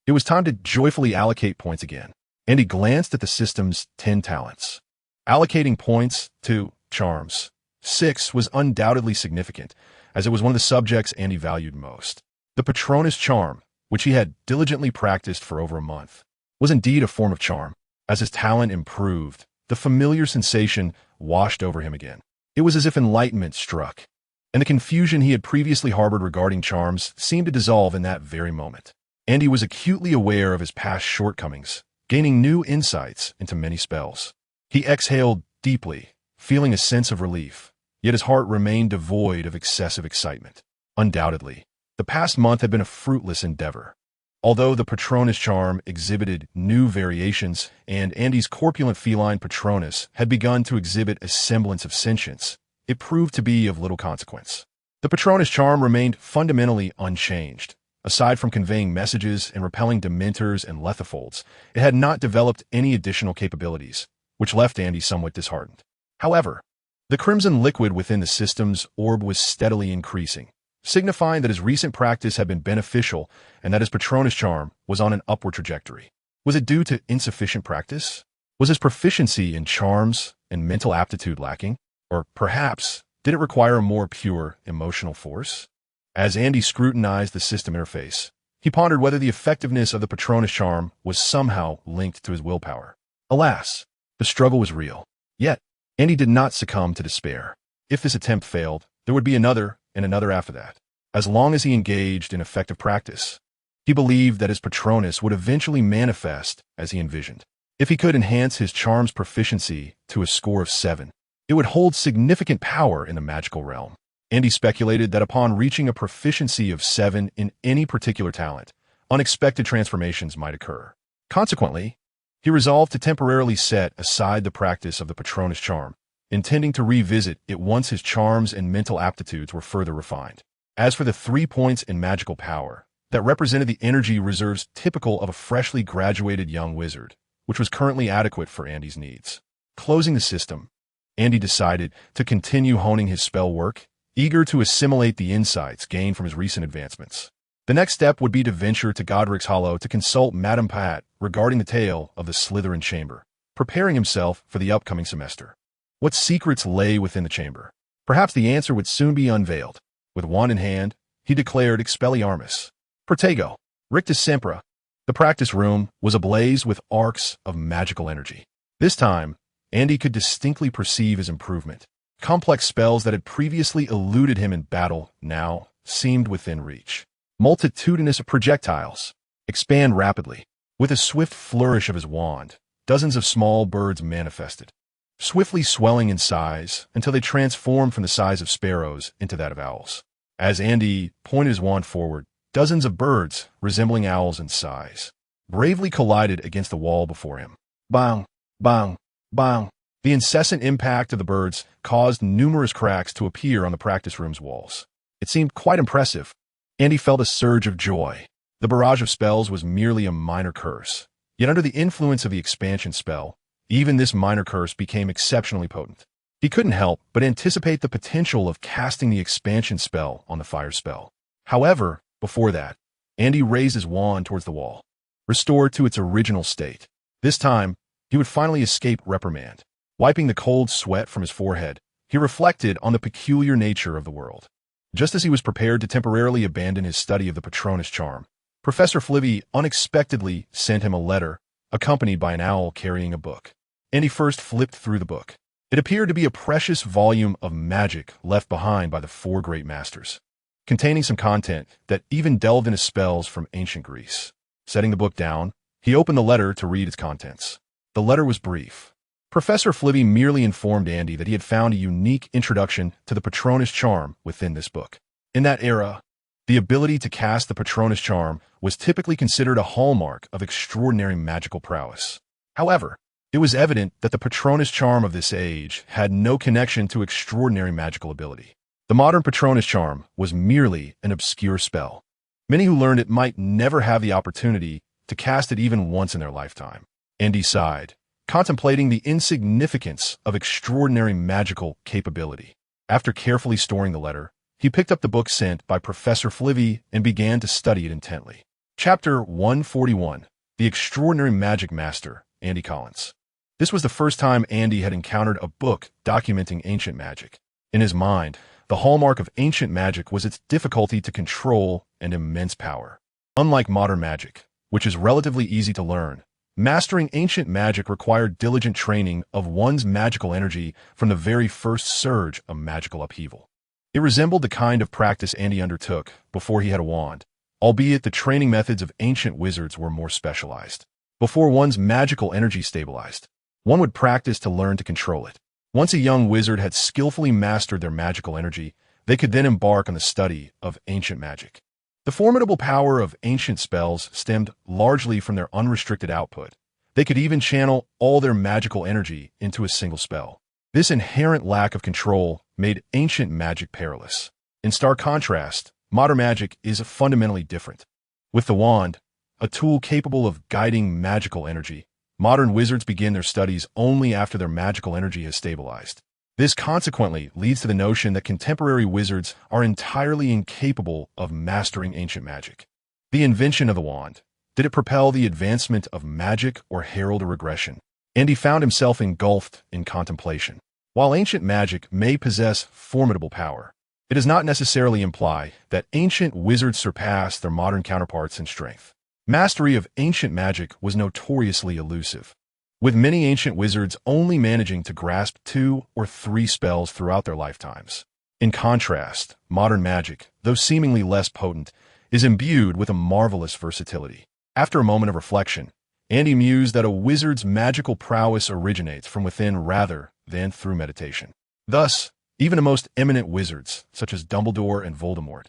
A: It was time to joyfully allocate points again. Andy glanced at the system's 10 talents. Allocating points to charms 6 was undoubtedly significant, as it was one of the subjects Andy valued most. The Patronus charm, which he had diligently practiced for over a month, was indeed a form of charm. As his talent improved, the familiar sensation washed over him again. It was as if enlightenment struck, and the confusion he had previously harbored regarding charms seemed to dissolve in that very moment. Andy was acutely aware of his past shortcomings, gaining new insights into many spells. He exhaled deeply, feeling a sense of relief, yet his heart remained devoid of excessive excitement. Undoubtedly, the past month had been a fruitless endeavor. Although the Patronus charm exhibited new variations and Andy's corpulent feline Patronus had begun to exhibit a semblance of sentience, it proved to be of little consequence. The Patronus charm remained fundamentally unchanged. Aside from conveying messages and repelling Dementors and Lethifolds, it had not developed any additional capabilities, which left Andy somewhat disheartened. However, the crimson liquid within the system's orb was steadily increasing, signifying that his recent practice had been beneficial and that his Patronus charm was on an upward trajectory. Was it due to insufficient practice? Was his proficiency in charms and mental aptitude lacking? Or perhaps, did it require a more pure emotional force? As Andy scrutinized the system interface, he pondered whether the effectiveness of the Patronus charm was somehow linked to his willpower. Alas, the struggle was real. Yet, Andy did not succumb to despair. If this attempt failed, there would be another and another after that. As long as he engaged in effective practice, he believed that his Patronus would eventually manifest as he envisioned. If he could enhance his charm's proficiency to a score of 7, it would hold significant power in the magical realm. Andy speculated that upon reaching a proficiency of 7 in any particular talent, unexpected transformations might occur. Consequently, he resolved to temporarily set aside the practice of the Patronus charm, intending to revisit it once his charms and mental aptitudes were further refined. As for the 3 points in magical power, that represented the energy reserves typical of a freshly graduated young wizard, which was currently adequate for Andy's needs. Closing the system, Andy decided to continue honing his spell work, eager to assimilate the insights gained from his recent advancements. The next step would be to venture to Godric's Hollow to consult Madame Pat regarding the tale of the Slytherin Chamber, preparing himself for the upcoming semester. What secrets lay within the chamber? Perhaps the answer would soon be unveiled. With wand in hand, he declared Expelliarmus. Protego, Rictus Sempra. The practice room was ablaze with arcs of magical energy. This time, Andy could distinctly perceive his improvement. Complex spells that had previously eluded him in battle now seemed within reach. Multitudinous projectiles expand rapidly. With a swift flourish of his wand, dozens of small birds manifested, swiftly swelling in size until they transformed from the size of sparrows into that of owls. As Andy pointed his wand forward, dozens of birds, resembling owls in size, bravely collided against the wall before him. Bang, bang, bang. The incessant impact of the birds caused numerous cracks to appear on the practice room's walls. It seemed quite impressive. Andy felt a surge of joy. The barrage of spells was merely a minor curse. Yet under the influence of the expansion spell, even this minor curse became exceptionally potent. He couldn't help but anticipate the potential of casting the expansion spell on the fire spell. However, before that, Andy raised his wand towards the wall, restored to its original state. This time, he would finally escape reprimand. Wiping the cold sweat from his forehead, he reflected on the peculiar nature of the world. Just as he was prepared to temporarily abandon his study of the Patronus charm, Professor Flivy unexpectedly sent him a letter, accompanied by an owl carrying a book. Andy first flipped through the book. It appeared to be a precious volume of magic left behind by the four great masters, containing some content that even delved into spells from ancient Greece. Setting the book down, he opened the letter to read its contents. The letter was brief. Professor Flivy merely informed Andy that he had found a unique introduction to the Patronus charm within this book. In that era, the ability to cast the Patronus charm was typically considered a hallmark of extraordinary magical prowess. However, it was evident that the Patronus charm of this age had no connection to extraordinary magical ability. The modern Patronus charm was merely an obscure spell. Many who learned it might never have the opportunity to cast it even once in their lifetime. Andy sighed, contemplating the insignificance of extraordinary magical capability. After carefully storing the letter, he picked up the book sent by Professor Flivy and began to study it intently. Chapter 141, The Extraordinary Magic Master, Andy Collins. This was the first time Andy had encountered a book documenting ancient magic. In his mind, the hallmark of ancient magic was its difficulty to control and immense power. Unlike modern magic, which is relatively easy to learn, mastering ancient magic required diligent training of one's magical energy from the very first surge of magical upheaval. It resembled the kind of practice Andy undertook before he had a wand, albeit the training methods of ancient wizards were more specialized. Before one's magical energy stabilized, one would practice to learn to control it. Once a young wizard had skillfully mastered their magical energy, they could then embark on the study of ancient magic. The formidable power of ancient spells stemmed largely from their unrestricted output. They could even channel all their magical energy into a single spell. This inherent lack of control made ancient magic perilous. In stark contrast, modern magic is fundamentally different. With the wand, a tool capable of guiding magical energy, modern wizards begin their studies only after their magical energy has stabilized. This consequently leads to the notion that contemporary wizards are entirely incapable of mastering ancient magic. The invention of the wand, did it propel the advancement of magic or herald a regression? Andy found himself engulfed in contemplation. While ancient magic may possess formidable power, it does not necessarily imply that ancient wizards surpass their modern counterparts in strength. Mastery of ancient magic was notoriously elusive, with many ancient wizards only managing to grasp 2 or 3 spells throughout their lifetimes. In contrast, modern magic, though seemingly less potent, is imbued with a marvelous versatility. After a moment of reflection, Andy mused that a wizard's magical prowess originates from within rather than through meditation. Thus, even the most eminent wizards, such as Dumbledore and Voldemort,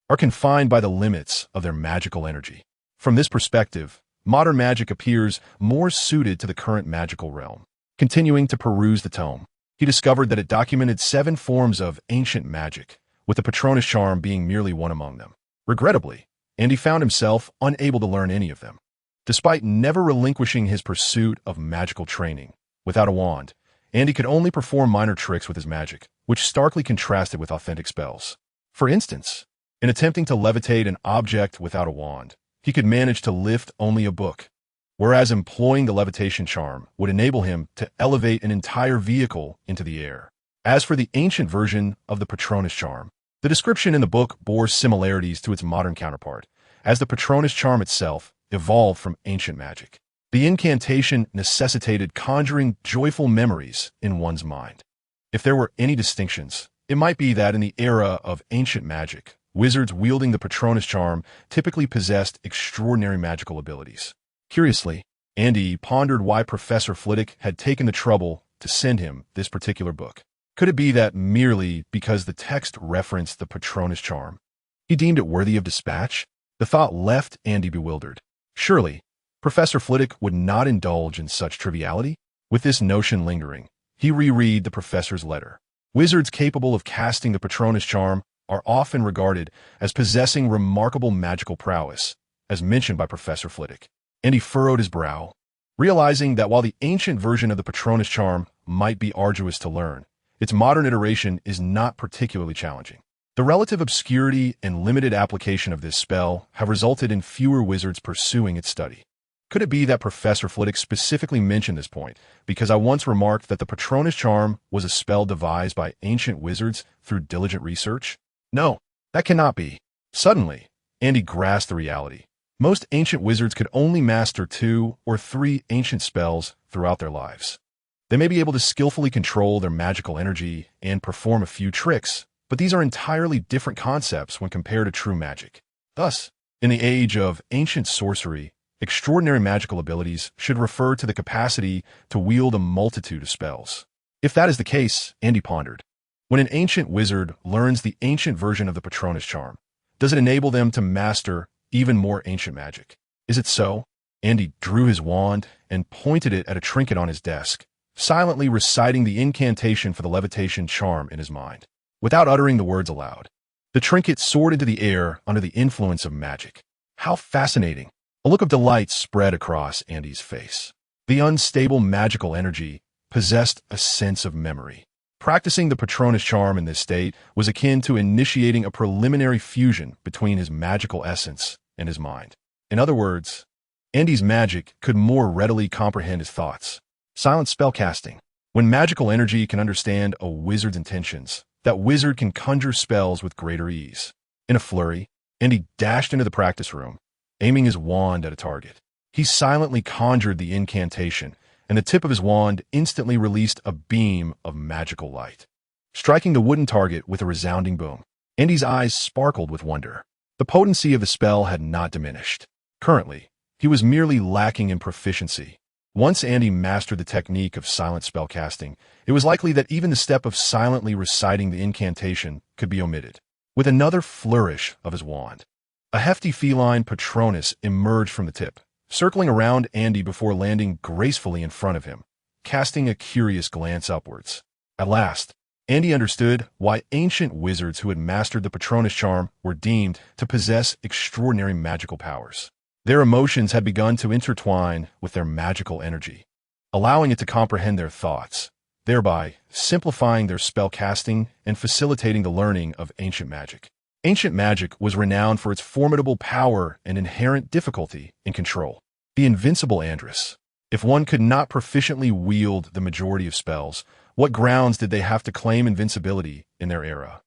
A: are confined by the limits of their magical energy. From this perspective, modern magic appears more suited to the current magical realm. Continuing to peruse the tome, he discovered that it documented 7 forms of ancient magic, with the Patronus charm being merely one among them. Regrettably, and he found himself unable to learn any of them. Despite never relinquishing his pursuit of magical training, without a wand, Andy could only perform minor tricks with his magic, which starkly contrasted with authentic spells. For instance, in attempting to levitate an object without a wand, he could manage to lift only a book, whereas employing the levitation charm would enable him to elevate an entire vehicle into the air. As for the ancient version of the Patronus charm, the description in the book bore similarities to its modern counterpart, as the Patronus charm itself evolved from ancient magic. The incantation necessitated conjuring joyful memories in one's mind. If there were any distinctions, it might be that in the era of ancient magic, wizards wielding the Patronus charm typically possessed extraordinary magical abilities. Curiously, Andy pondered why Professor Flitwick had taken the trouble to send him this particular book. Could it be that merely because the text referenced the Patronus charm, he deemed it worthy of dispatch? The thought left Andy bewildered. Surely, Professor Flitwick would not indulge in such triviality? With this notion lingering, he reread the professor's letter. Wizards capable of casting the Patronus charm are often regarded as possessing remarkable magical prowess, as mentioned by Professor Flitwick. And he furrowed his brow, realizing that while the ancient version of the Patronus charm might be arduous to learn, its modern iteration is not particularly challenging. The relative obscurity and limited application of this spell have resulted in fewer wizards pursuing its study. Could it be that Professor Flitwick specifically mentioned this point because I once remarked that the Patronus charm was a spell devised by ancient wizards through diligent research? No, that cannot be. Suddenly, Andy grasped the reality. Most ancient wizards could only master 2 or 3 ancient spells throughout their lives. They may be able to skillfully control their magical energy and perform a few tricks, but these are entirely different concepts when compared to true magic. Thus, in the age of ancient sorcery, extraordinary magical abilities should refer to the capacity to wield a multitude of spells. If that is the case, Andy pondered, when an ancient wizard learns the ancient version of the Patronus charm, does it enable them to master even more ancient magic? Is it so? Andy drew his wand and pointed it at a trinket on his desk, silently reciting the incantation for the levitation charm in his mind. Without uttering the words aloud, the trinket soared into the air under the influence of magic. How fascinating! A look of delight spread across Andy's face. The unstable magical energy possessed a sense of memory. Practicing the Patronus charm in this state was akin to initiating a preliminary fusion between his magical essence and his mind. In other words, Andy's magic could more readily comprehend his thoughts. Silent spellcasting. When magical energy can understand a wizard's intentions, that wizard can conjure spells with greater ease. In a flurry, Andy dashed into the practice room, aiming his wand at a target. He silently conjured the incantation, and the tip of his wand instantly released a beam of magical light, striking the wooden target with a resounding boom. Andy's eyes sparkled with wonder. The potency of the spell had not diminished. Currently, he was merely lacking in proficiency. Once Andy mastered the technique of silent spellcasting, it was likely that even the step of silently reciting the incantation could be omitted. With another flourish of his wand, a hefty feline Patronus emerged from the tip, circling around Andy before landing gracefully in front of him, casting a curious glance upwards. At last, Andy understood why ancient wizards who had mastered the Patronus charm were deemed to possess extraordinary magical powers. Their emotions had begun to intertwine with their magical energy, allowing it to comprehend their thoughts, thereby simplifying their spellcasting and facilitating the learning of ancient magic. Ancient magic was renowned for its formidable power and inherent difficulty in control. The invincible Andrus. If one could not proficiently wield the majority of spells, what grounds did they have to claim invincibility in their era?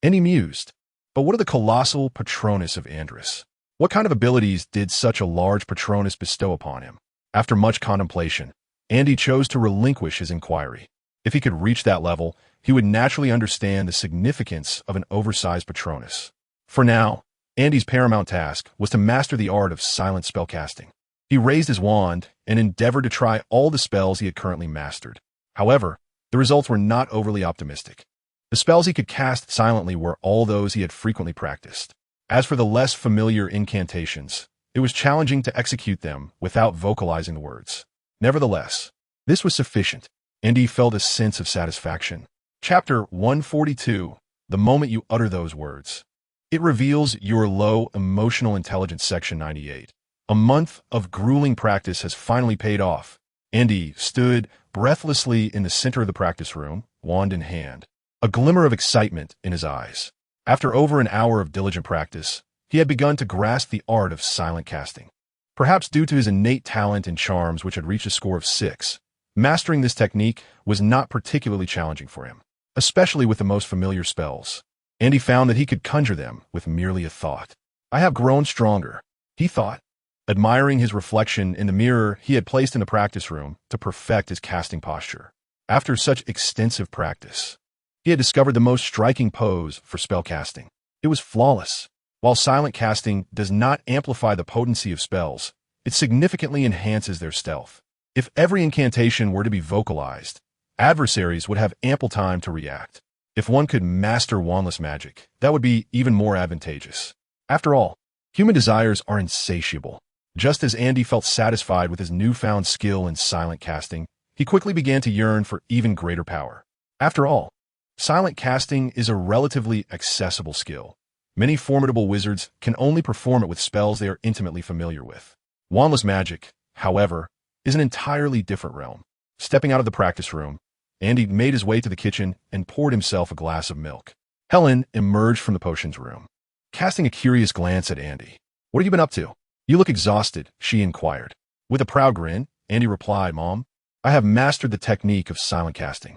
A: Andy mused. But what of the colossal Patronus of Andrus? What kind of abilities did such a large Patronus bestow upon him? After much contemplation, Andy chose to relinquish his inquiry. If he could reach that level, he would naturally understand the significance of an oversized Patronus. For now, Andy's paramount task was to master the art of silent spellcasting. He raised his wand and endeavored to try all the spells he had currently mastered. However, the results were not overly optimistic. The spells he could cast silently were all those he had frequently practiced. As for the less familiar incantations, it was challenging to execute them without vocalizing the words. Nevertheless, this was sufficient, and he felt a sense of satisfaction. Chapter 142. The moment you utter those words. It reveals your low emotional intelligence. Section 98. A month of grueling practice has finally paid off. Andy stood breathlessly in the center of the practice room, wand in hand, a glimmer of excitement in his eyes. After over an hour of diligent practice, he had begun to grasp the art of silent casting. Perhaps due to his innate talent and charms, which had reached a score of 6, mastering this technique was not particularly challenging for him, especially with the most familiar spells. Andy found that he could conjure them with merely a thought. I have grown stronger, he thought, admiring his reflection in the mirror he had placed in the practice room to perfect his casting posture. After such extensive practice, he had discovered the most striking pose for spell casting. It was flawless. While silent casting does not amplify the potency of spells, it significantly enhances their stealth. If every incantation were to be vocalized, adversaries would have ample time to react. If one could master wandless magic, that would be even more advantageous. After all, human desires are insatiable. Just as Andy felt satisfied with his newfound skill in silent casting, he quickly began to yearn for even greater power. After all, silent casting is a relatively accessible skill. Many formidable wizards can only perform it with spells they are intimately familiar with. Wandless magic, however, is an entirely different realm. Stepping out of the practice room, Andy made his way to the kitchen and poured himself a glass of milk. Helen emerged from the potions room, casting a curious glance at Andy. "What have you been up to? You look exhausted," she inquired. With a proud grin, Andy replied, "Mom, I have mastered the technique of silent casting."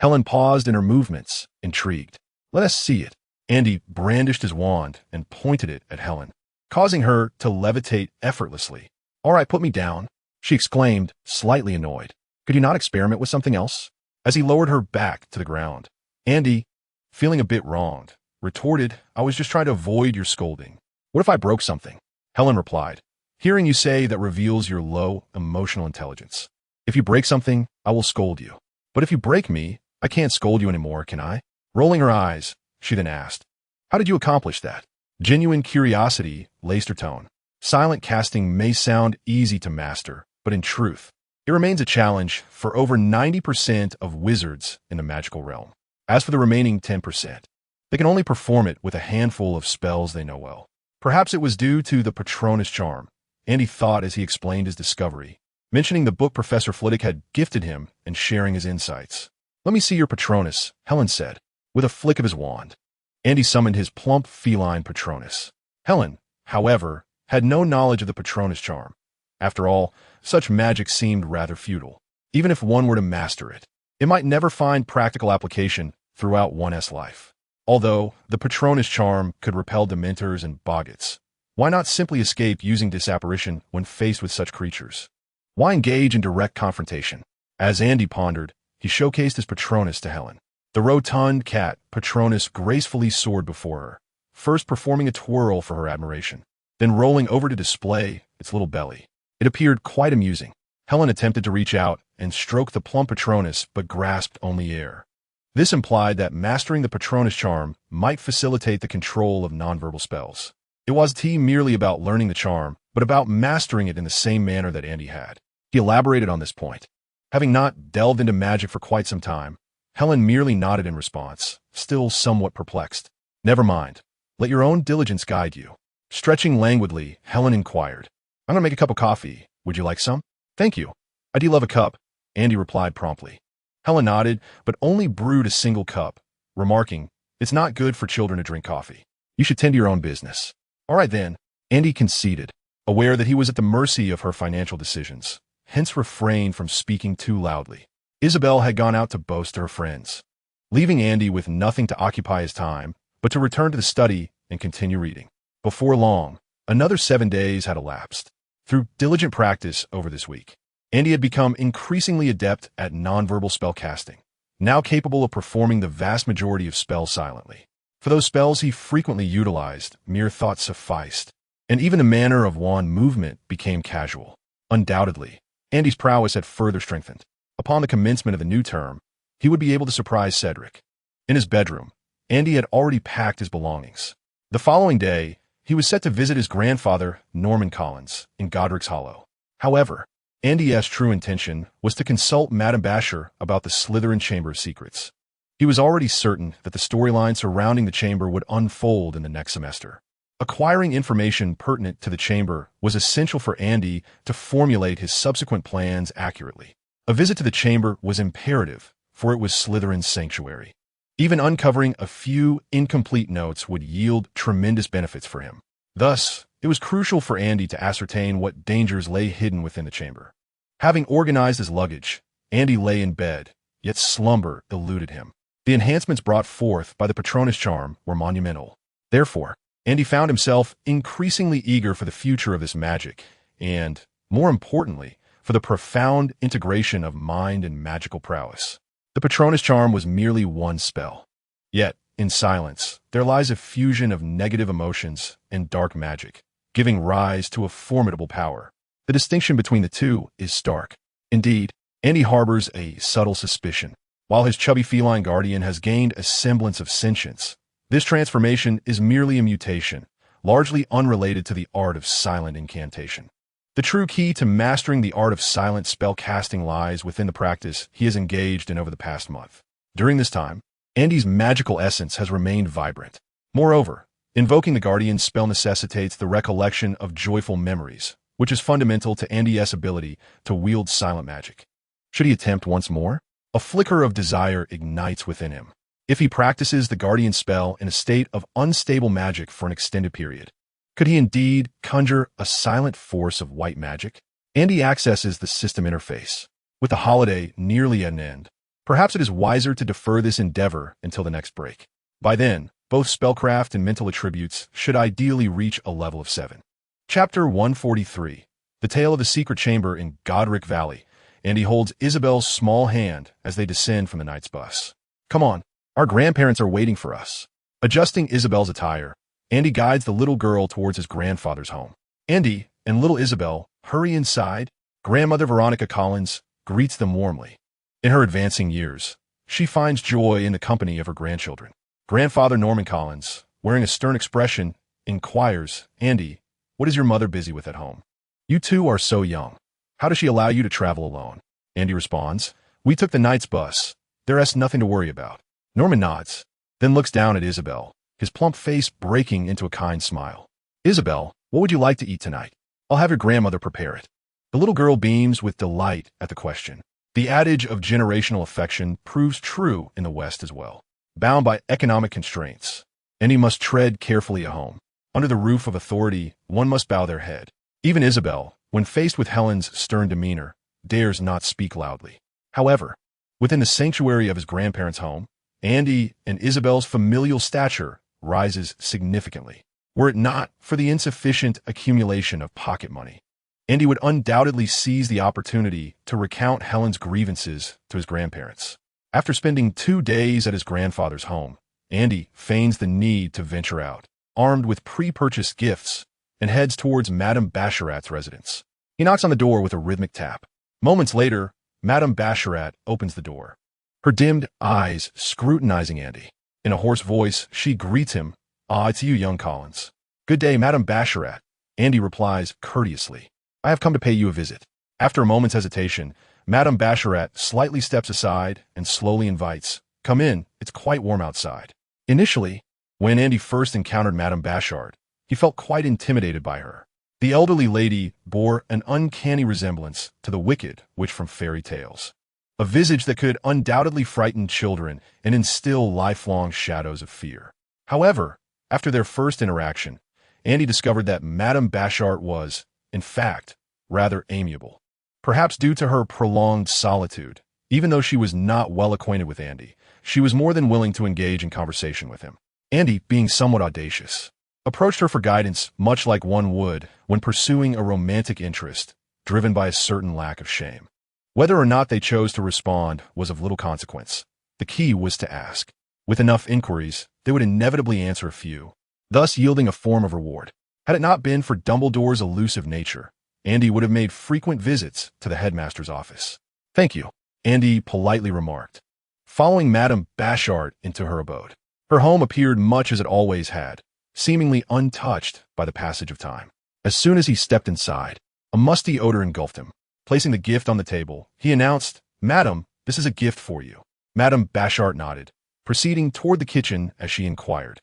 A: Helen paused in her movements, intrigued. "Let us see it." Andy brandished his wand and pointed it at Helen, causing her to levitate effortlessly. "All right, put me down," she exclaimed, slightly annoyed. "Could you not experiment with something else?" As he lowered her back to the ground, Andy, feeling a bit wronged, retorted, "I was just trying to avoid your scolding." "What if I broke something?" Helen replied, "Hearing you say that reveals your low emotional intelligence. If you break something, I will scold you. But if you break me, I can't scold you anymore, can I?" Rolling her eyes, she then asked, "How did you accomplish that?" Genuine curiosity laced her tone. Silent casting may sound easy to master, but in truth, it remains a challenge for over 90% of wizards in the magical realm. As for the remaining 10%, they can only perform it with a handful of spells they know well. Perhaps it was due to the Patronus charm, Andy thought as he explained his discovery, mentioning the book Professor Flitwick had gifted him and sharing his insights. "Let me see your Patronus," Helen said, with a flick of his wand. Andy summoned his plump feline Patronus. Helen, however, had no knowledge of the Patronus charm. After all, such magic seemed rather futile. Even if one were to master it, it might never find practical application throughout one's life. Although the Patronus charm could repel dementors and boggarts, why not simply escape using disapparition when faced with such creatures? Why engage in direct confrontation? As Andy pondered, he showcased his Patronus to Helen. The rotund cat Patronus gracefully soared before her, first performing a twirl for her admiration, then rolling over to display its little belly. It appeared quite amusing. Helen attempted to reach out and stroke the plump Patronus, but grasped only air. This implied that mastering the Patronus charm might facilitate the control of nonverbal spells. It wasn't merely about learning the charm, but about mastering it in the same manner that Andy had. He elaborated on this point. Having not delved into magic for quite some time, Helen merely nodded in response, still somewhat perplexed. "Never mind. Let your own diligence guide you." Stretching languidly, Helen inquired, "I'm going to make a cup of coffee. Would you like some?" "Thank you. I do love a cup," Andy replied promptly. Helen nodded, but only brewed a single cup, remarking, "It's not good for children to drink coffee. You should tend to your own business." "All right then," Andy conceded, aware that he was at the mercy of her financial decisions, hence refrained from speaking too loudly. Isabel had gone out to boast to her friends, leaving Andy with nothing to occupy his time but to return to the study and continue reading. Before long, another 7 days had elapsed. Through diligent practice over this week, Andy had become increasingly adept at nonverbal spell casting, now capable of performing the vast majority of spells silently. For those spells he frequently utilized, mere thought sufficed, and even the manner of wand movement became casual. Undoubtedly, Andy's prowess had further strengthened. Upon the commencement of the new term, he would be able to surprise Cedric. In his bedroom, Andy had already packed his belongings. The following day, he was set to visit his grandfather, Norman Collins, in Godric's Hollow. However, Andy's true intention was to consult Madame Basher about the Slytherin Chamber of Secrets. He was already certain that the storyline surrounding the chamber would unfold in the next semester. Acquiring information pertinent to the chamber was essential for Andy to formulate his subsequent plans accurately. A visit to the chamber was imperative, for it was Slytherin's sanctuary. Even uncovering a few incomplete notes would yield tremendous benefits for him. Thus, it was crucial for Andy to ascertain what dangers lay hidden within the chamber. Having organized his luggage, Andy lay in bed, yet slumber eluded him. The enhancements brought forth by the Patronus charm were monumental. Therefore, Andy found himself increasingly eager for the future of this magic and, more importantly, for the profound integration of mind and magical prowess. The Patronus charm was merely one spell. Yet, in silence, there lies a fusion of negative emotions and dark magic, giving rise to a formidable power. The distinction between the two is stark. Indeed, Andy harbors a subtle suspicion. While his chubby feline guardian has gained a semblance of sentience, this transformation is merely a mutation, largely unrelated to the art of silent incantation. The true key to mastering the art of silent spell casting lies within the practice he has engaged in over the past month. During this time, Andy's magical essence has remained vibrant. Moreover, invoking the Guardian's spell necessitates the recollection of joyful memories, which is fundamental to Andy's ability to wield silent magic. Should he attempt once more? A flicker of desire ignites within him. If he practices the Guardian spell in a state of unstable magic for an extended period, could he indeed conjure a silent force of white magic? Andy accesses the system interface. With the holiday nearly at an end, perhaps it is wiser to defer this endeavor until the next break. By then, both spellcraft and mental attributes should ideally reach a level of 7. Chapter 143. The Tale of the Secret Chamber in Godric Valley. Andy holds Isabel's small hand as they descend from the knight's bus. Come on, our grandparents are waiting for us. Adjusting Isabel's attire, Andy guides the little girl towards his grandfather's home. Andy and little Isabel hurry inside. Grandmother Veronica Collins greets them warmly. In her advancing years, she finds joy in the company of her grandchildren. Grandfather Norman Collins, wearing a stern expression, inquires, Andy, what is your mother busy with at home? You two are so young. How does she allow you to travel alone? Andy responds, we took the night's bus. There's nothing to worry about. Norman nods, then looks down at Isabel, his plump face breaking into a kind smile. Isabel, what would you like to eat tonight? I'll have your grandmother prepare it. The little girl beams with delight at the question. The adage of generational affection proves true in the West as well. Bound by economic constraints, Andy must tread carefully at home. Under the roof of authority, one must bow their head. Even Isabel, when faced with Helen's stern demeanor, dares not speak loudly. However, within the sanctuary of his grandparents' home, Andy and Isabel's familial stature rises significantly. Were it not for the insufficient accumulation of pocket money, Andy would undoubtedly seize the opportunity to recount Helen's grievances to his grandparents. After spending 2 days at his grandfather's home, Andy feigns the need to venture out, armed with pre-purchased gifts, and heads towards Madame Bacherat's residence. He knocks on the door with a rhythmic tap. Moments later, Madame Bacherat opens the door, her dimmed eyes scrutinizing Andy. In a hoarse voice, she greets him. Ah, it's you, young Collins. Good day, Madame Bacherat. Andy replies courteously. I have come to pay you a visit. After a moment's hesitation, Madame Bacherat slightly steps aside and slowly invites, come in, it's quite warm outside. Initially, when Andy first encountered Madame Bacherat, he felt quite intimidated by her. The elderly lady bore an uncanny resemblance to the wicked witch from fairy tales, a visage that could undoubtedly frighten children and instill lifelong shadows of fear. However, after their first interaction, Andy discovered that Madame Bacherat was, in fact, rather amiable. Perhaps due to her prolonged solitude, even though she was not well acquainted with Andy, she was more than willing to engage in conversation with him. Andy, being somewhat audacious, approached her for guidance much like one would when pursuing a romantic interest, driven by a certain lack of shame. Whether or not they chose to respond was of little consequence. The key was to ask. With enough inquiries, they would inevitably answer a few, thus yielding a form of reward. Had it not been for Dumbledore's elusive nature, Andy would have made frequent visits to the headmaster's office. Thank you, Andy politely remarked, following Madame Bacherat into her abode. Her home appeared much as it always had, seemingly untouched by the passage of time. As soon as he stepped inside, a musty odor engulfed him. Placing the gift on the table, he announced, Madam, this is a gift for you. Madame Bacherat nodded, proceeding toward the kitchen as she inquired.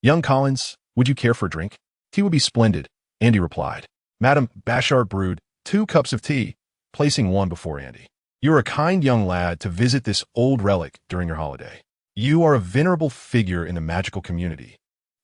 A: "Young Collins, would you care for a drink?" "Tea would be splendid," Andy replied. Madame Bashart brewed 2 cups of tea, placing one before Andy. "You are a kind young lad to visit this old relic during your holiday. You are a venerable figure in the magical community.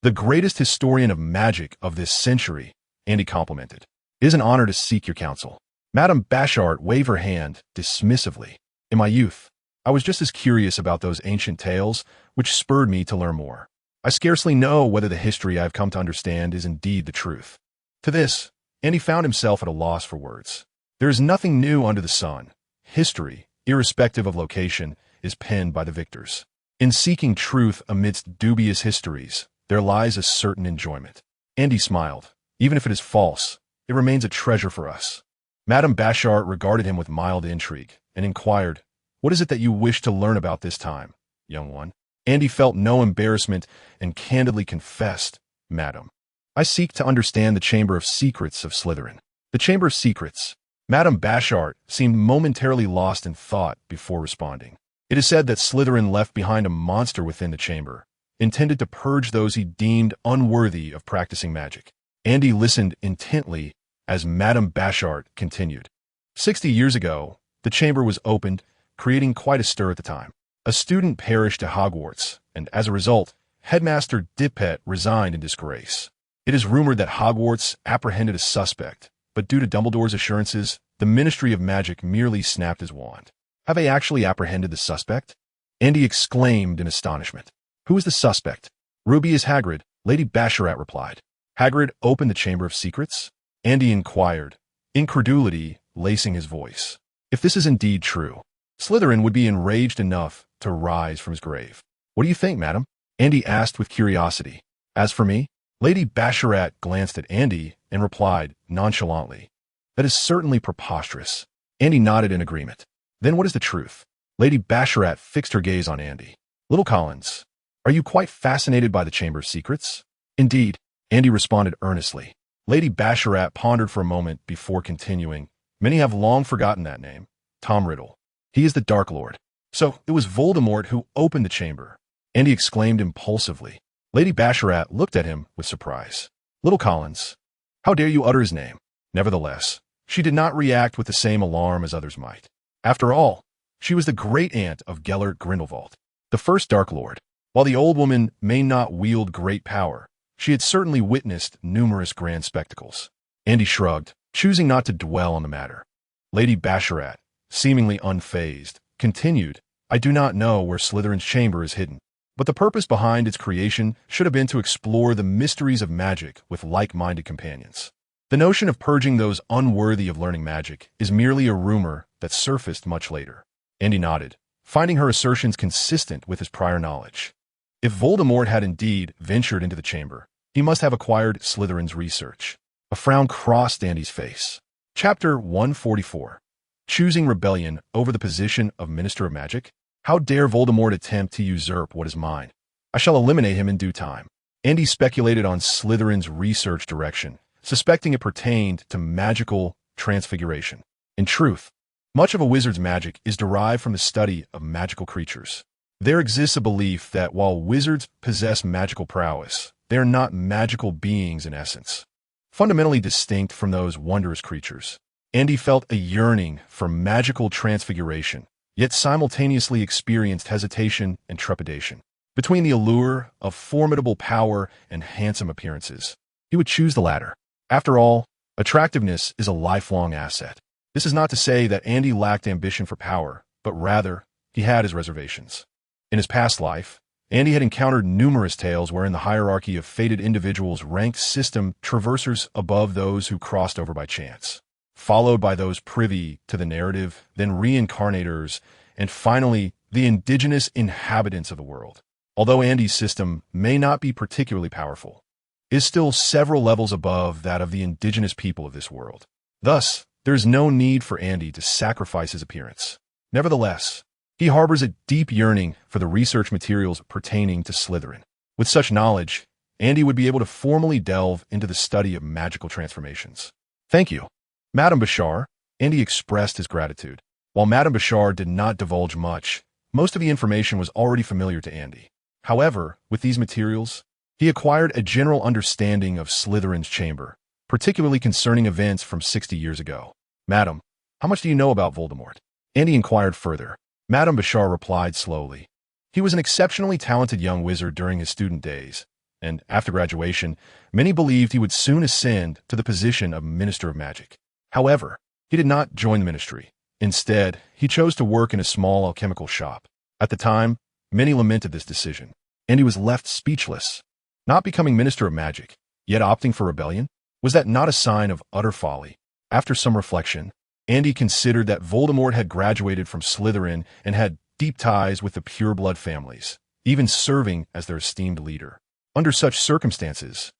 A: The greatest historian of magic of this century," Andy complimented. "It is an honor to seek your counsel." Madame Bashart waved her hand dismissively. "In my youth, I was just as curious about those ancient tales, which spurred me to learn more. I scarcely know whether the history I have come to understand is indeed the truth." To this, Andy found himself at a loss for words. There is nothing new under the sun. History, irrespective of location, is penned by the victors. In seeking truth amidst dubious histories, there lies a certain enjoyment. Andy smiled. "Even if it is false, it remains a treasure for us." Madame Bashart regarded him with mild intrigue and inquired, "What is it that you wish to learn about this time, young one?" Andy felt no embarrassment and candidly confessed, "Madam, I seek to understand the Chamber of Secrets of Slytherin." "The Chamber of Secrets?" Madame Bashart seemed momentarily lost in thought before responding. "It is said that Slytherin left behind a monster within the chamber, intended to purge those he deemed unworthy of practicing magic." Andy listened intently as Madame Bashart continued. 60 years ago, the chamber was opened, creating quite a stir at the time. A student perished at Hogwarts, and as a result, Headmaster Dippet resigned in disgrace. It is rumored that Hogwarts apprehended a suspect, but due to Dumbledore's assurances, the Ministry of Magic merely snapped his wand. "Have they actually apprehended the suspect?" Andy exclaimed in astonishment. "Who is the suspect?" "Ruby is Hagrid," Lady Bashart replied. "Hagrid opened the Chamber of Secrets?" Andy inquired, incredulity lacing his voice. If this is indeed true, Slytherin would be enraged enough to rise from his grave. "What do you think, madam?" Andy asked with curiosity. "As for me?" Lady Bashart glanced at Andy and replied nonchalantly, "That is certainly preposterous." Andy nodded in agreement. "Then what is the truth?" Lady Bashart fixed her gaze on Andy. "Little Collins, are you quite fascinated by the Chamber of Secrets?" "Indeed," Andy responded earnestly. Lady Bashart pondered for a moment before continuing. "Many have long forgotten that name. Tom Riddle. He is the Dark Lord." "So it was Voldemort who opened the chamber," Andy exclaimed impulsively. Lady Bashart looked at him with surprise. "Little Collins, how dare you utter his name?" Nevertheless, she did not react with the same alarm as others might. After all, she was the great-aunt of Gellert Grindelwald, the first Dark Lord. While the old woman may not wield great power, she had certainly witnessed numerous grand spectacles. Andy shrugged, choosing not to dwell on the matter. Lady Bashart, seemingly unfazed, continued, "I do not know where Slytherin's chamber is hidden, but the purpose behind its creation should have been to explore the mysteries of magic with like-minded companions. The notion of purging those unworthy of learning magic is merely a rumor that surfaced much later." Andy nodded, finding her assertions consistent with his prior knowledge. If Voldemort had indeed ventured into the chamber, he must have acquired Slytherin's research. A frown crossed Andy's face. Chapter 144. Choosing Rebellion over the position of Minister of Magic? How dare Voldemort attempt to usurp what is mine? I shall eliminate him in due time. Andy speculated on Slytherin's research direction, suspecting it pertained to magical transfiguration. In truth, much of a wizard's magic is derived from the study of magical creatures. There exists a belief that while wizards possess magical prowess, they are not magical beings in essence, fundamentally distinct from those wondrous creatures. Andy felt a yearning for magical transfiguration, yet simultaneously experienced hesitation and trepidation. Between the allure of formidable power and handsome appearances, he would choose the latter. After all, attractiveness is a lifelong asset. This is not to say that Andy lacked ambition for power, but rather, he had his reservations. In his past life, Andy had encountered numerous tales wherein the hierarchy of fated individuals ranked system traversers above those who crossed over by chance, followed by those privy to the narrative, then reincarnators, and finally, the indigenous inhabitants of the world. Although Andy's system may not be particularly powerful, it is still several levels above that of the indigenous people of this world. Thus, there is no need for Andy to sacrifice his appearance. Nevertheless, he harbors a deep yearning for the research materials pertaining to Slytherin. With such knowledge, Andy would be able to formally delve into the study of magical transformations. "Thank you, Madame Bashart," Andy expressed his gratitude. While Madame Bashart did not divulge much, Most of the information was already familiar to Andy. However, with these materials, he acquired a general understanding of Slytherin's chamber, particularly concerning events from 60 years ago. "Madam, how much do you know about Voldemort?" Andy inquired further. Madame Bashar replied slowly. He was an exceptionally talented young wizard during his student days, and after graduation, many believed he would soon ascend to the position of Minister of Magic. However, he did not join the ministry. Instead, he chose to work in a small alchemical shop. At the time, many lamented this decision, and he was left speechless. Not becoming Minister of Magic, yet opting for rebellion? Was that not a sign of utter folly? After some reflection, Andy considered that Voldemort had graduated from Slytherin and had deep ties with the pureblood families, even serving as their esteemed leader. Under such circumstances,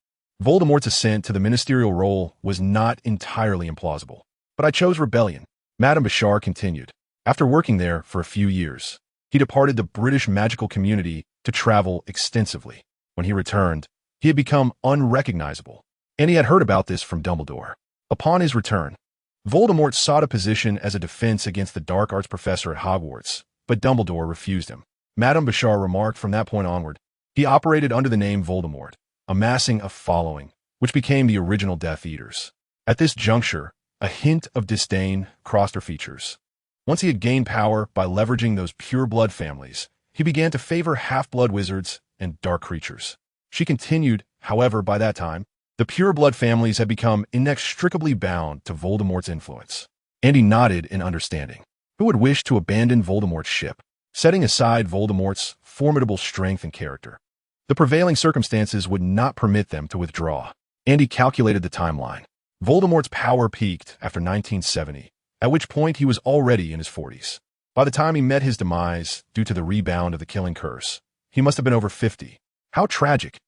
A: Voldemort's ascent to the ministerial role was not entirely implausible. "But I chose rebellion," Madame Bashar continued. After working there for a few years, he departed the British magical community to travel extensively. When he returned, he had become unrecognizable, and he had heard about this from Dumbledore. Upon his return, Voldemort sought a position as a defense against the dark arts professor at Hogwarts, but Dumbledore refused him. Madame Bashar remarked from that point onward, he operated under the name Voldemort, amassing a following, which became the original Death Eaters. At this juncture, a hint of disdain crossed her features. Once he had gained power by leveraging those pure-blood families, he began to favor half-blood wizards and dark creatures. She continued, however, by that time, the pure-blood families had become inextricably bound to Voldemort's influence. Andy nodded in understanding. Who would wish to abandon Voldemort's ship, setting aside Voldemort's formidable strength and character? The prevailing circumstances would not permit them to withdraw. Andy calculated the timeline. Voldemort's power peaked after 1970, at which point he was already in his 40s. By the time he met his demise, due to the rebound of the killing curse, he must have been over 50. How tragic.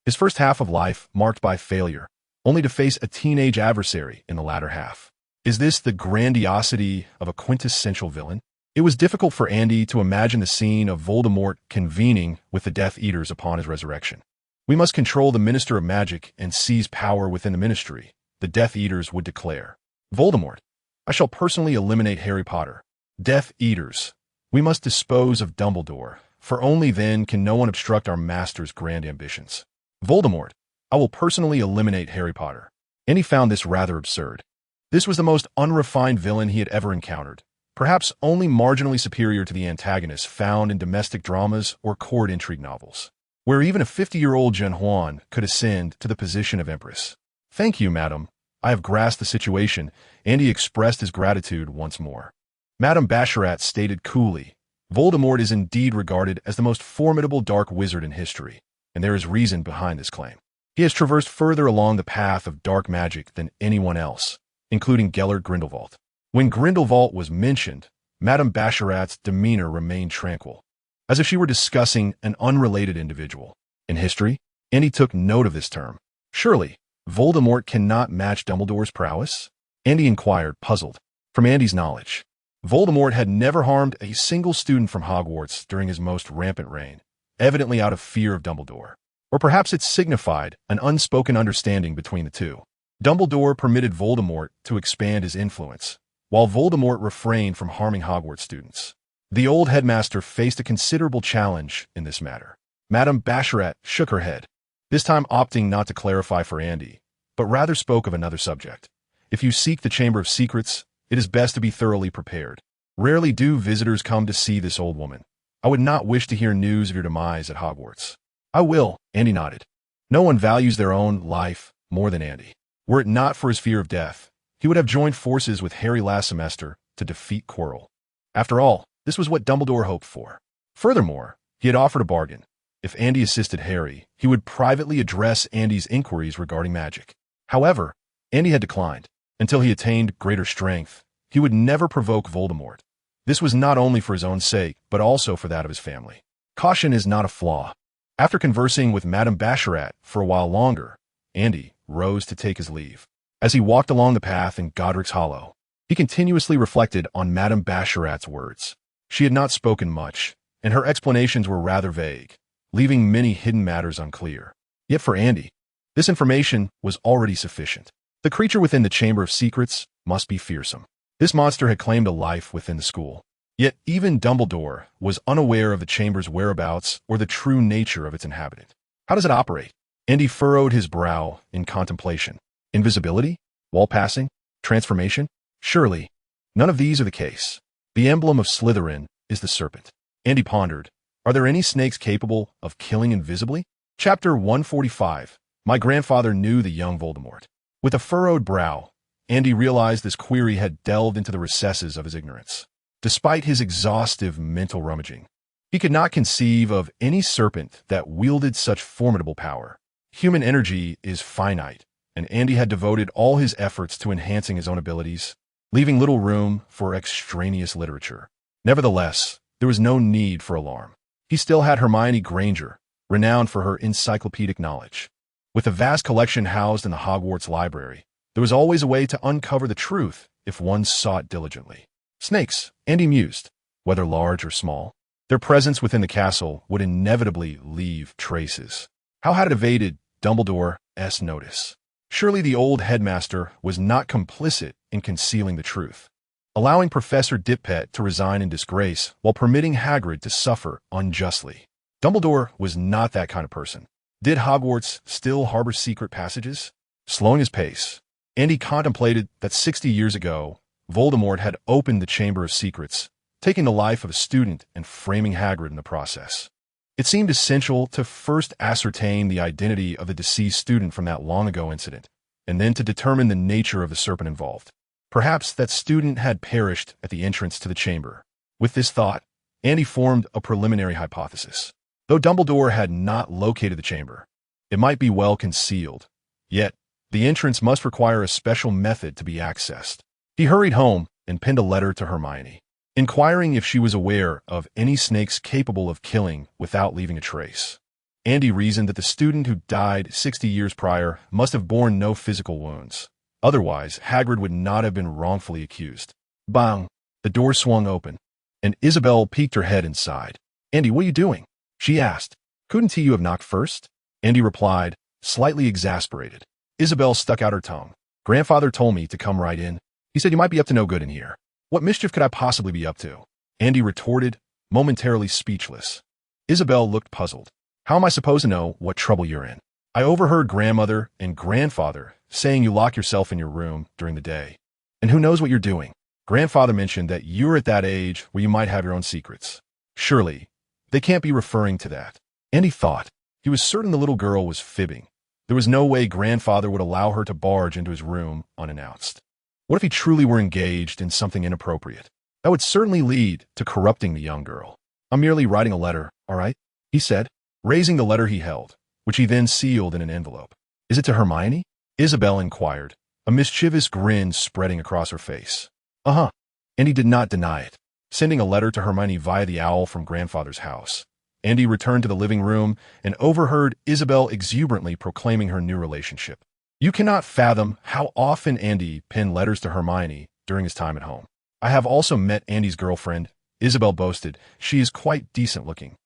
A: His first half of life marked by failure, only to face a teenage adversary in the latter half. Is this the grandiosity of a quintessential villain? It was difficult for Andy to imagine the scene of Voldemort convening with the Death Eaters upon his resurrection. "We must control the Minister of Magic and seize power within the ministry," the Death Eaters would declare. "Voldemort, I shall personally eliminate Harry Potter. Death Eaters, we must dispose of Dumbledore, for only then can no one obstruct our master's grand ambitions. Voldemort, I will personally eliminate Harry Potter." And he found this rather absurd. This was the most unrefined villain he had ever encountered, perhaps only marginally superior to the antagonists found in domestic dramas or court intrigue novels, where even a 50-year-old Jen Huan could ascend to the position of Empress. "Thank you, madam. I have grasped the situation," and he expressed his gratitude once more. Madame Basharat stated coolly, "Voldemort is indeed regarded as the most formidable dark wizard in history, and there is reason behind this claim. He has traversed further along the path of dark magic than anyone else, including Gellert Grindelwald." When Grindelwald was mentioned, Madame Basharat's demeanor remained tranquil, as if she were discussing an unrelated individual. In history, Andy took note of this term. "Surely, Voldemort cannot match Dumbledore's prowess?" Andy inquired, puzzled. From Andy's knowledge, Voldemort had never harmed a single student from Hogwarts during his most rampant reign, evidently out of fear of Dumbledore. Or perhaps it signified an unspoken understanding between the two. Dumbledore permitted Voldemort to expand his influence, while Voldemort refrained from harming Hogwarts students. The old headmaster faced a considerable challenge in this matter. Madame Basharat shook her head, this time opting not to clarify for Andy, but rather spoke of another subject. "If you seek the Chamber of Secrets, it is best to be thoroughly prepared. Rarely do visitors come to see this old woman. I would not wish to hear news of your demise at Hogwarts." "I will," Andy nodded. No one values their own life more than Andy. Were it not for his fear of death, he would have joined forces with Harry last semester to defeat Quirrell. After all, this was what Dumbledore hoped for. Furthermore, he had offered a bargain. If Andy assisted Harry, he would privately address Andy's inquiries regarding magic. However, Andy had declined. Until he attained greater strength, he would never provoke Voldemort. This was not only for his own sake, but also for that of his family. Caution is not a flaw. After conversing with Madame Basharat for a while longer, Andy rose to take his leave. As he walked along the path in Godric's Hollow, he continuously reflected on Madame Basharat's words. She had not spoken much, and her explanations were rather vague, leaving many hidden matters unclear. Yet for Andy, this information was already sufficient. The creature within the Chamber of Secrets must be fearsome. This monster had claimed a life within the school. Yet even Dumbledore was unaware of the chamber's whereabouts or the true nature of its inhabitant. How does it operate? Andy furrowed his brow in contemplation. Invisibility? Wall passing? Transformation? Surely, none of these are the case. The emblem of Slytherin is the serpent. Andy pondered, are there any snakes capable of killing invisibly? Chapter 145. My grandfather knew the young Voldemort. With a furrowed brow, Andy realized this query had delved into the recesses of his ignorance. Despite his exhaustive mental rummaging, he could not conceive of any serpent that wielded such formidable power. Human energy is finite, and Andy had devoted all his efforts to enhancing his own abilities, leaving little room for extraneous literature. Nevertheless, there was no need for alarm. He still had Hermione Granger, renowned for her encyclopedic knowledge. With a vast collection housed in the Hogwarts library, there was always a way to uncover the truth if one sought diligently. Snakes, Andy mused, whether large or small. Their presence within the castle would inevitably leave traces. How had it evaded Dumbledore's notice? Surely the old headmaster was not complicit in concealing the truth, allowing Professor Dippet to resign in disgrace while permitting Hagrid to suffer unjustly. Dumbledore was not that kind of person. Did Hogwarts still harbor secret passages? Slowing his pace, Andy contemplated that 60 years ago, Voldemort had opened the Chamber of Secrets, taking the life of a student and framing Hagrid in the process. It seemed essential to first ascertain the identity of the deceased student from that long-ago incident, and then to determine the nature of the serpent involved. Perhaps that student had perished at the entrance to the chamber. With this thought, Andy formed a preliminary hypothesis. Though Dumbledore had not located the chamber, it might be well concealed. Yet, the entrance must require a special method to be accessed. He hurried home and penned a letter to Hermione, inquiring if she was aware of any snakes capable of killing without leaving a trace. Andy reasoned that the student who died 60 years prior must have borne no physical wounds. Otherwise, Hagrid would not have been wrongfully accused. Bang! The door swung open, and Isabel peeked her head inside. Andy, what are you doing? She asked. Couldn't you have knocked first? Andy replied, slightly exasperated. Isabel stuck out her tongue. Grandfather told me to come right in. He said you might be up to no good in here. What mischief could I possibly be up to? Andy retorted, momentarily speechless. Isabel looked puzzled. How am I supposed to know what trouble you're in? I overheard grandmother and grandfather saying you lock yourself in your room during the day. And who knows what you're doing? Grandfather mentioned that you're at that age where you might have your own secrets. Surely, they can't be referring to that. Andy thought. He was certain the little girl was fibbing. There was no way grandfather would allow her to barge into his room unannounced. What if he truly were engaged in something inappropriate? That would certainly lead to corrupting the young girl. I'm merely writing a letter, all right? He said, raising the letter he held, which he then sealed in an envelope. Is it to Hermione? Isabel inquired, a mischievous grin spreading across her face. Uh-huh. And he did not deny it. Sending a letter to Hermione via the owl from grandfather's house. Andy returned to the living room and overheard Isabel exuberantly proclaiming her new relationship. You cannot fathom how often Andy penned letters to Hermione during his time at home. I have also met Andy's girlfriend, Isabel boasted. She is quite decent looking,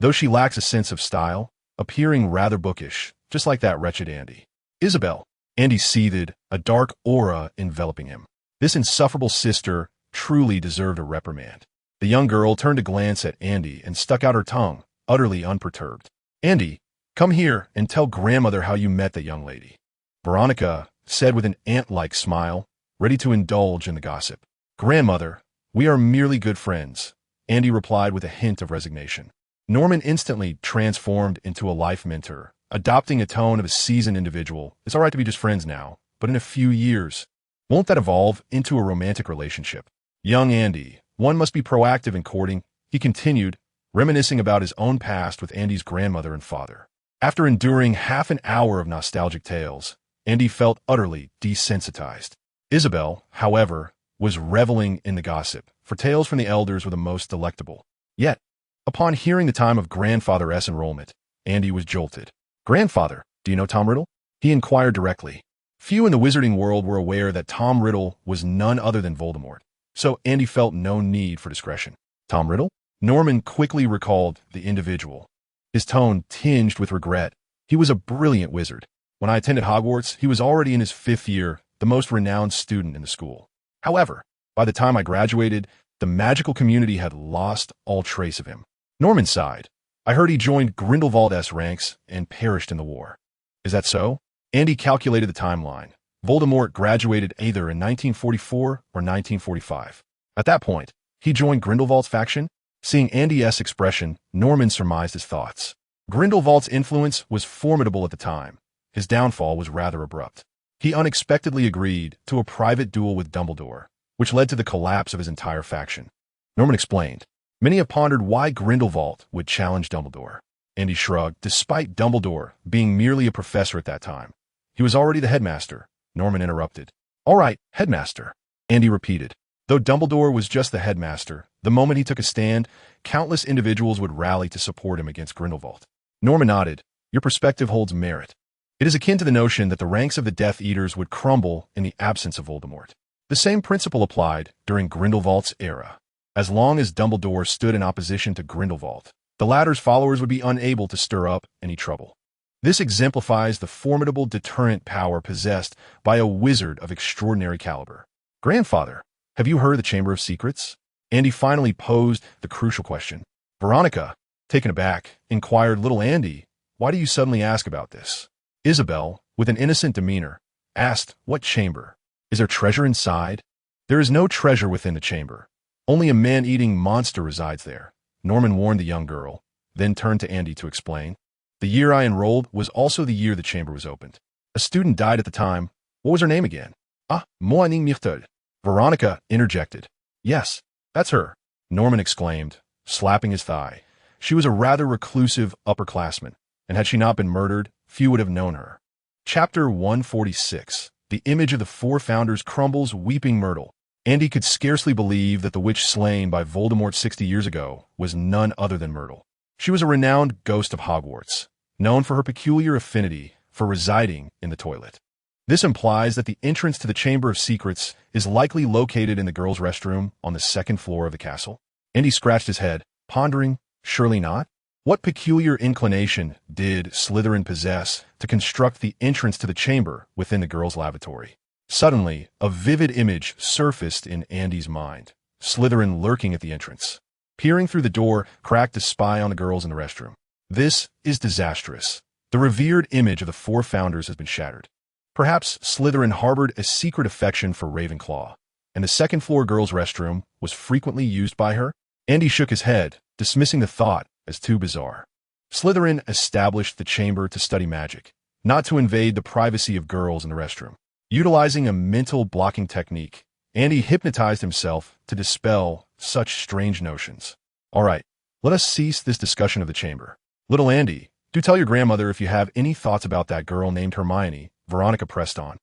A: though she lacks a sense of style, appearing rather bookish, just like that wretched Andy. Isabel, Andy seethed, a dark aura enveloping him. This insufferable sister truly deserved a reprimand. The young girl turned to glance at Andy and stuck out her tongue, utterly unperturbed. Andy, come here and tell grandmother how you met that young lady. Veronica said with an ant-like smile, ready to indulge in the gossip. Grandmother, we are merely good friends, Andy replied with a hint of resignation. Norman instantly transformed into a life mentor, adopting a tone of a seasoned individual. It's all right to be just friends now, but in a few years, won't that evolve into a romantic relationship? Young Andy, one must be proactive in courting, he continued, reminiscing about his own past with Andy's grandmother and father. After enduring half an hour of nostalgic tales, Andy felt utterly desensitized. Isabel, however, was reveling in the gossip, for tales from the elders were the most delectable. Yet, upon hearing the time of grandfather's enrollment, Andy was jolted. Grandfather, do you know Tom Riddle? He inquired directly. Few in the wizarding world were aware that Tom Riddle was none other than Voldemort, so Andy felt no need for discretion. Tom Riddle? Norman quickly recalled the individual, his tone tinged with regret. He was a brilliant wizard. When I attended Hogwarts, he was already in his 5th year, the most renowned student in the school. However, by the time I graduated, The magical community had lost all trace of him. Norman sighed. I heard he joined Grindelwald's ranks and perished in the war. Is that so? Andy calculated the timeline. Voldemort graduated either in 1944 or 1945. At that point, he joined Grindelwald's faction? Seeing Andy's expression, Norman surmised his thoughts. Grindelwald's influence was formidable at the time. His downfall was rather abrupt. He unexpectedly agreed to a private duel with Dumbledore, which led to the collapse of his entire faction. Norman explained. Many have pondered why Grindelwald would challenge Dumbledore. Andy shrugged, despite Dumbledore being merely a professor at that time. He was already the headmaster. Norman interrupted. All right, headmaster, Andy repeated. Though Dumbledore was just the headmaster, the moment he took a stand, countless individuals would rally to support him against Grindelwald. Norman nodded. Your perspective holds merit. It is akin to the notion that the ranks of the Death Eaters would crumble in the absence of Voldemort. The same principle applied during Grindelwald's era. As long as Dumbledore stood in opposition to Grindelwald, the latter's followers would be unable to stir up any trouble. This exemplifies the formidable deterrent power possessed by a wizard of extraordinary caliber. Grandfather, have you heard the Chamber of Secrets? Andy finally posed the crucial question. Veronica, taken aback, inquired, Little Andy, why do you suddenly ask about this? Isabel, with an innocent demeanor, asked, What chamber? Is there treasure inside? There is no treasure within the chamber. Only a man-eating monster resides there. Norman warned the young girl, then turned to Andy to explain. The year I enrolled was also the year the chamber was opened. A student died at the time. What was her name again? Moaning Myrtle. Veronica interjected. Yes, that's her, Norman exclaimed, slapping his thigh. She was a rather reclusive upperclassman, and had she not been murdered, few would have known her. Chapter 146. The image of the four founders crumbles, weeping Myrtle. Andy could scarcely believe that the witch slain by Voldemort 60 years ago was none other than Myrtle. She was a renowned ghost of Hogwarts, known for her peculiar affinity for residing in the toilet. This implies that the entrance to the Chamber of Secrets is likely located in the girls' restroom on the second floor of the castle. Andy scratched his head, pondering, surely not? What peculiar inclination did Slytherin possess to construct the entrance to the chamber within the girls' lavatory? Suddenly, a vivid image surfaced in Andy's mind. Slytherin lurking at the entrance. Peering through the door, cracked to spy on the girls in the restroom. This is disastrous. The revered image of the four founders has been shattered. Perhaps Slytherin harbored a secret affection for Ravenclaw, and the second-floor girls' restroom was frequently used by her? Andy shook his head, dismissing the thought as too bizarre. Slytherin established the chamber to study magic, not to invade the privacy of girls in the restroom. Utilizing a mental blocking technique, Andy hypnotized himself to dispel such strange notions. All right, let us cease this discussion of the chamber. Little Andy, do tell your grandmother if you have any thoughts about that girl named Hermione, Veronica pressed on.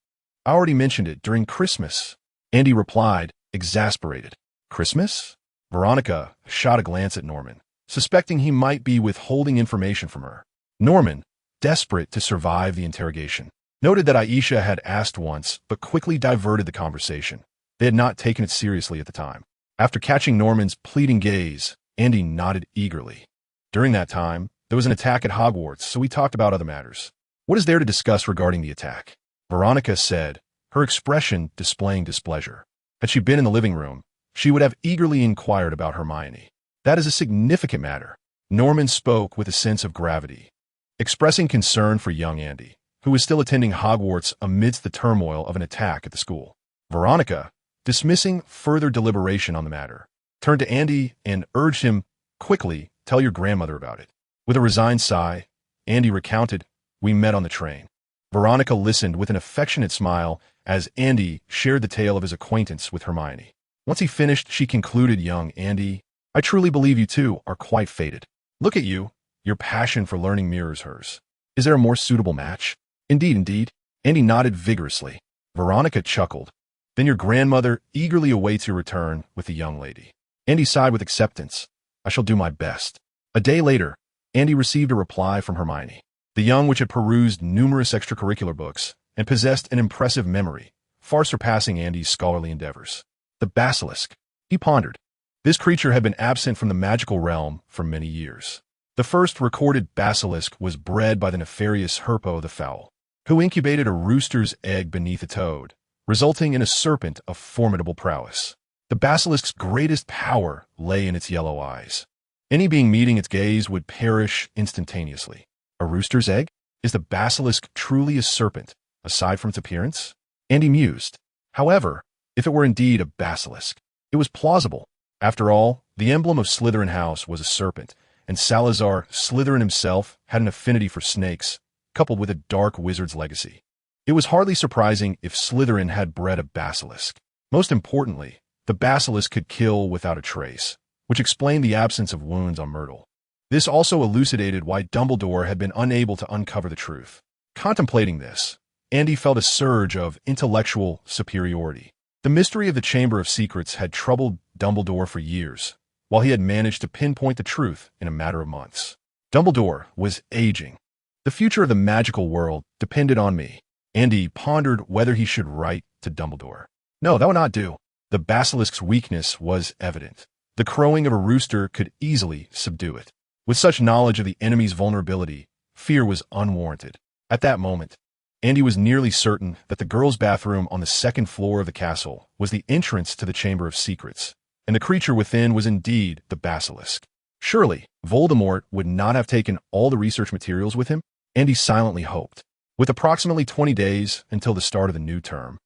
A: I already mentioned it during Christmas. Andy replied, exasperated. Christmas? Veronica shot a glance at Norman, suspecting he might be withholding information from her. Norman, desperate to survive the interrogation, noted that Aisha had asked once, but quickly diverted the conversation. They had not taken it seriously at the time. After catching Norman's pleading gaze, Andy nodded eagerly. During that time, there was an attack at Hogwarts, so we talked about other matters. What is there to discuss regarding the attack? Veronica said, her expression displaying displeasure. Had she been in the living room, she would have eagerly inquired about Hermione. That is a significant matter. Norman spoke with a sense of gravity, expressing concern for young Andy, who was still attending Hogwarts amidst the turmoil of an attack at the school. Veronica, dismissing further deliberation on the matter, turned to Andy and urged him, quickly, tell your grandmother about it. With a resigned sigh, Andy recounted, we met on the train. Veronica listened with an affectionate smile as Andy shared the tale of his acquaintance with Hermione. Once he finished, she concluded, young Andy, I truly believe you two are quite fated. Look at you. Your passion for learning mirrors hers. Is there a more suitable match? Indeed. Andy nodded vigorously. Veronica chuckled. Then your grandmother eagerly awaits your return with the young lady. Andy sighed with acceptance. I shall do my best. A day later, Andy received a reply from Hermione. The young witch had perused numerous extracurricular books and possessed an impressive memory, far surpassing Andy's scholarly endeavors. The basilisk, he pondered. This creature had been absent from the magical realm for many years. The first recorded basilisk was bred by the nefarious Herpo the Foul, who incubated a rooster's egg beneath a toad, resulting in a serpent of formidable prowess. The basilisk's greatest power lay in its yellow eyes. Any being meeting its gaze would perish instantaneously. A rooster's egg? Is the basilisk truly a serpent, aside from its appearance? Andy mused. However, if it were indeed a basilisk, it was plausible. After all, the emblem of Slytherin House was a serpent, and Salazar Slytherin himself had an affinity for snakes, coupled with a dark wizard's legacy. It was hardly surprising if Slytherin had bred a basilisk. Most importantly, the basilisk could kill without a trace, which explained the absence of wounds on Myrtle. This also elucidated why Dumbledore had been unable to uncover the truth. Contemplating this, Andy felt a surge of intellectual superiority. The mystery of the Chamber of Secrets had troubled Dumbledore for years, while he had managed to pinpoint the truth in a matter of months. Dumbledore was aging. The future of the magical world depended on me. Andy pondered whether he should write to Dumbledore. No, that would not do. The basilisk's weakness was evident. The crowing of a rooster could easily subdue it. With such knowledge of the enemy's vulnerability, fear was unwarranted. At that moment, Andy was nearly certain that the girls' bathroom on the second floor of the castle was the entrance to the Chamber of Secrets, and the creature within was indeed the basilisk. Surely, Voldemort would not have taken all the research materials with him? Andy silently hoped. With approximately 20 days until the start of the new term,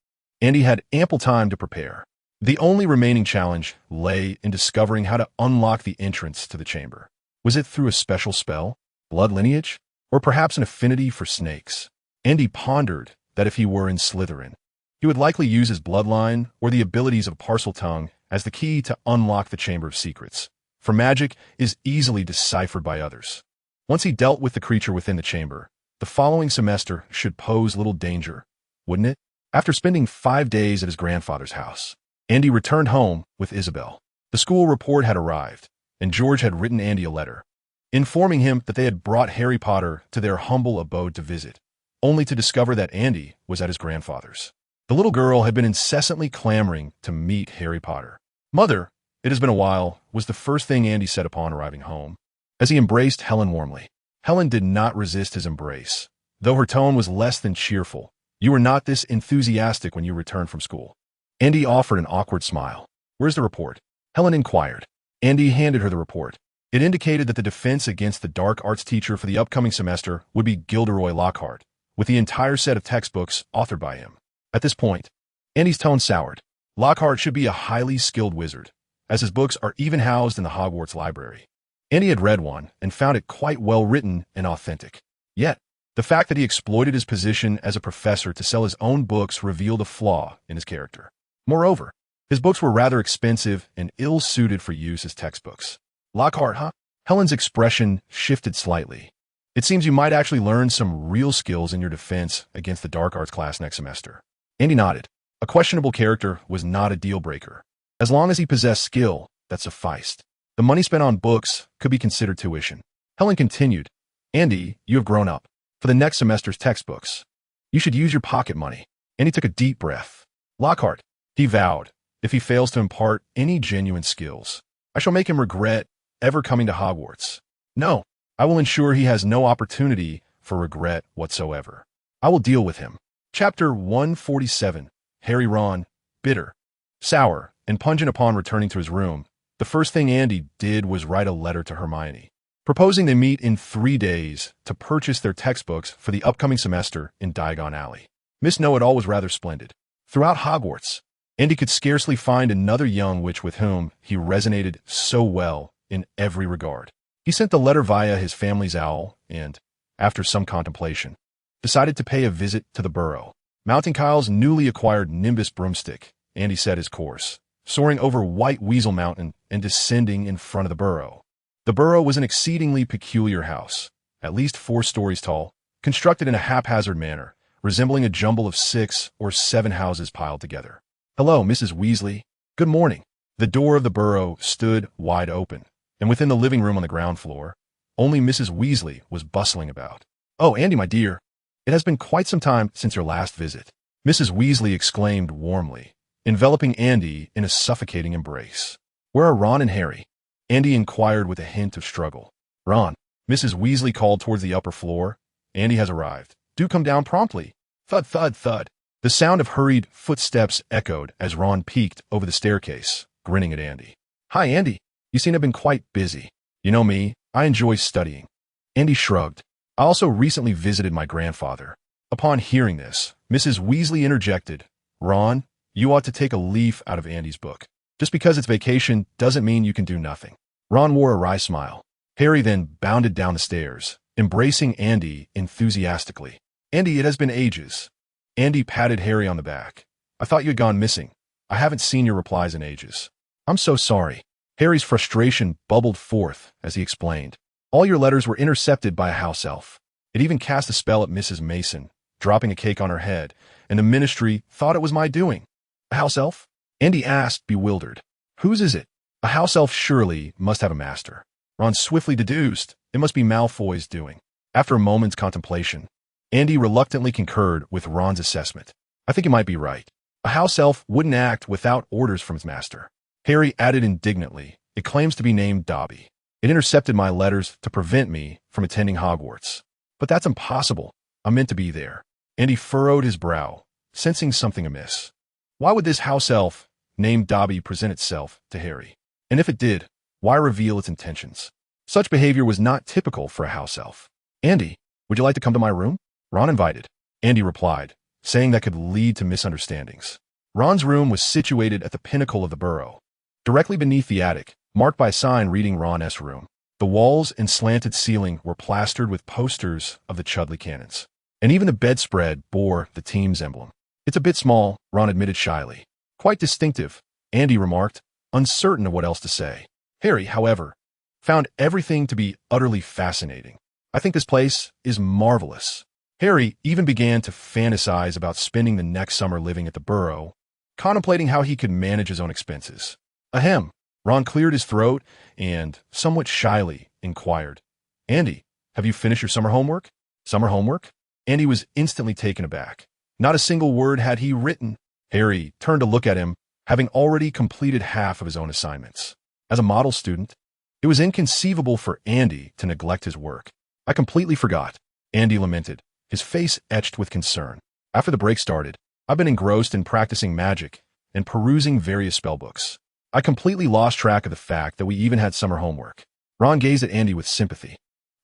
A: Andy had ample time to prepare. The only remaining challenge lay in discovering how to unlock the entrance to the chamber. Was it through a special spell, blood lineage, or perhaps an affinity for snakes? Andy pondered that if he were in Slytherin, he would likely use his bloodline or the abilities of Parseltongue as the key to unlock the Chamber of Secrets, for magic is easily deciphered by others. Once he dealt with the creature within the chamber, the following semester should pose little danger, wouldn't it? After spending 5 days at his grandfather's house, Andy returned home with Isabel. The school report had arrived, and George had written Andy a letter, informing him that they had brought Harry Potter to their humble abode to visit, only to discover that Andy was at his grandfather's. The little girl had been incessantly clamoring to meet Harry Potter. "Mother, it has been a while," was the first thing Andy said upon arriving home, as he embraced Helen warmly. Helen did not resist his embrace, though her tone was less than cheerful. "You were not this enthusiastic when you returned from school." Andy offered an awkward smile. "Where's the report?" Helen inquired. Andy handed her the report. It indicated that the defense against the dark arts teacher for the upcoming semester would be Gilderoy Lockhart, with the entire set of textbooks authored by him. At this point, Andy's tone soured. Lockhart should be a highly skilled wizard, as his books are even housed in the Hogwarts library. Andy had read one and found it quite well written and authentic. Yet, the fact that he exploited his position as a professor to sell his own books revealed a flaw in his character. Moreover, his books were rather expensive and ill-suited for use as textbooks. "Lockhart, huh?" Helen's expression shifted slightly. "It seems you might actually learn some real skills in your defense against the dark arts class next semester." Andy nodded. A questionable character was not a deal-breaker. As long as he possessed skill, that sufficed. The money spent on books could be considered tuition. Helen continued, "Andy, you have grown up. For the next semester's textbooks, you should use your pocket money." Andy took a deep breath. "Lockhart," he vowed, "if he fails to impart any genuine skills, I shall make him regret ever coming to Hogwarts. No, I will ensure he has no opportunity for regret whatsoever. I will deal with him." Chapter 147. Harry Ron, bitter, sour, and pungent. Upon returning to his room, the first thing Andy did was write a letter to Hermione, proposing they meet in 3 days to purchase their textbooks for the upcoming semester in Diagon Alley. Miss Know-It-All was rather splendid. Throughout Hogwarts, Andy could scarcely find another young witch with whom he resonated so well in every regard. He sent the letter via his family's owl and, after some contemplation, decided to pay a visit to the burrow. Mounting Kyle's newly acquired Nimbus broomstick, Andy set his course, soaring over White Weasel Mountain and descending in front of the burrow. The burrow was an exceedingly peculiar house, at least 4 stories tall, constructed in a haphazard manner, resembling a jumble of 6 or 7 houses piled together. "Hello, Mrs. Weasley. Good morning." The door of the burrow stood wide open, and within the living room on the ground floor, only Mrs. Weasley was bustling about. "Oh, Andy, my dear, it has been quite some time since your last visit," Mrs. Weasley exclaimed warmly, enveloping Andy in a suffocating embrace. "Where are Ron and Harry?" Andy inquired with a hint of struggle. "Ron," Mrs. Weasley called towards the upper floor. "Andy has arrived. Do come down promptly." Thud, thud, thud. The sound of hurried footsteps echoed as Ron peeked over the staircase, grinning at Andy. Hi, Andy. You seem to have been quite busy. You know me, I enjoy studying. Andy shrugged. I also recently visited my grandfather. Upon hearing this, Mrs. Weasley interjected, Ron, you ought to take a leaf out of Andy's book. Just because it's vacation doesn't mean you can do nothing. Ron wore a wry smile. Harry then bounded down the stairs, embracing Andy enthusiastically. Andy, it has been ages. Andy patted Harry on the back. I thought you had gone missing. I haven't seen your replies in ages. I'm so sorry. Harry's frustration bubbled forth as he explained. All your letters were intercepted by a house elf. It even cast a spell at Mrs. Mason, dropping a cake on her head, and the ministry thought it was my doing. A house elf? Andy asked, bewildered. Whose is it? A house elf surely must have a master. Ron swiftly deduced it must be Malfoy's doing. After a moment's contemplation, Andy reluctantly concurred with Ron's assessment. I think you might be right. A house elf wouldn't act without orders from its master. Harry added indignantly, it claims to be named Dobby. It intercepted my letters to prevent me from attending Hogwarts. But that's impossible. I'm meant to be there. Andy furrowed his brow, sensing something amiss. Why would this house elf named Dobby present itself to Harry? And if it did, why reveal its intentions? Such behavior was not typical for a house elf. Andy, would you like to come to my room? Ron invited. Andy replied, saying that could lead to misunderstandings. Ron's room was situated at the pinnacle of the burrow, directly beneath the attic, marked by a sign reading Ron's room. The walls and slanted ceiling were plastered with posters of the Chudley Cannons, and even the bedspread bore the team's emblem. It's a bit small, Ron admitted shyly. Quite distinctive, Andy remarked, uncertain of what else to say. Harry, however, found everything to be utterly fascinating. I think this place is marvelous. Harry even began to fantasize about spending the next summer living at the Burrow, contemplating how he could manage his own expenses. Ahem. Ron cleared his throat and, somewhat shyly, inquired, Andy, have you finished your summer homework? Summer homework? Andy was instantly taken aback. Not a single word had he written. Harry turned to look at him, having already completed half of his own assignments. As a model student, it was inconceivable for Andy to neglect his work. I completely forgot, Andy lamented, his face etched with concern. After the break started, I've been engrossed in practicing magic and perusing various spellbooks. I completely lost track of the fact that we even had summer homework. Ron gazed at Andy with sympathy.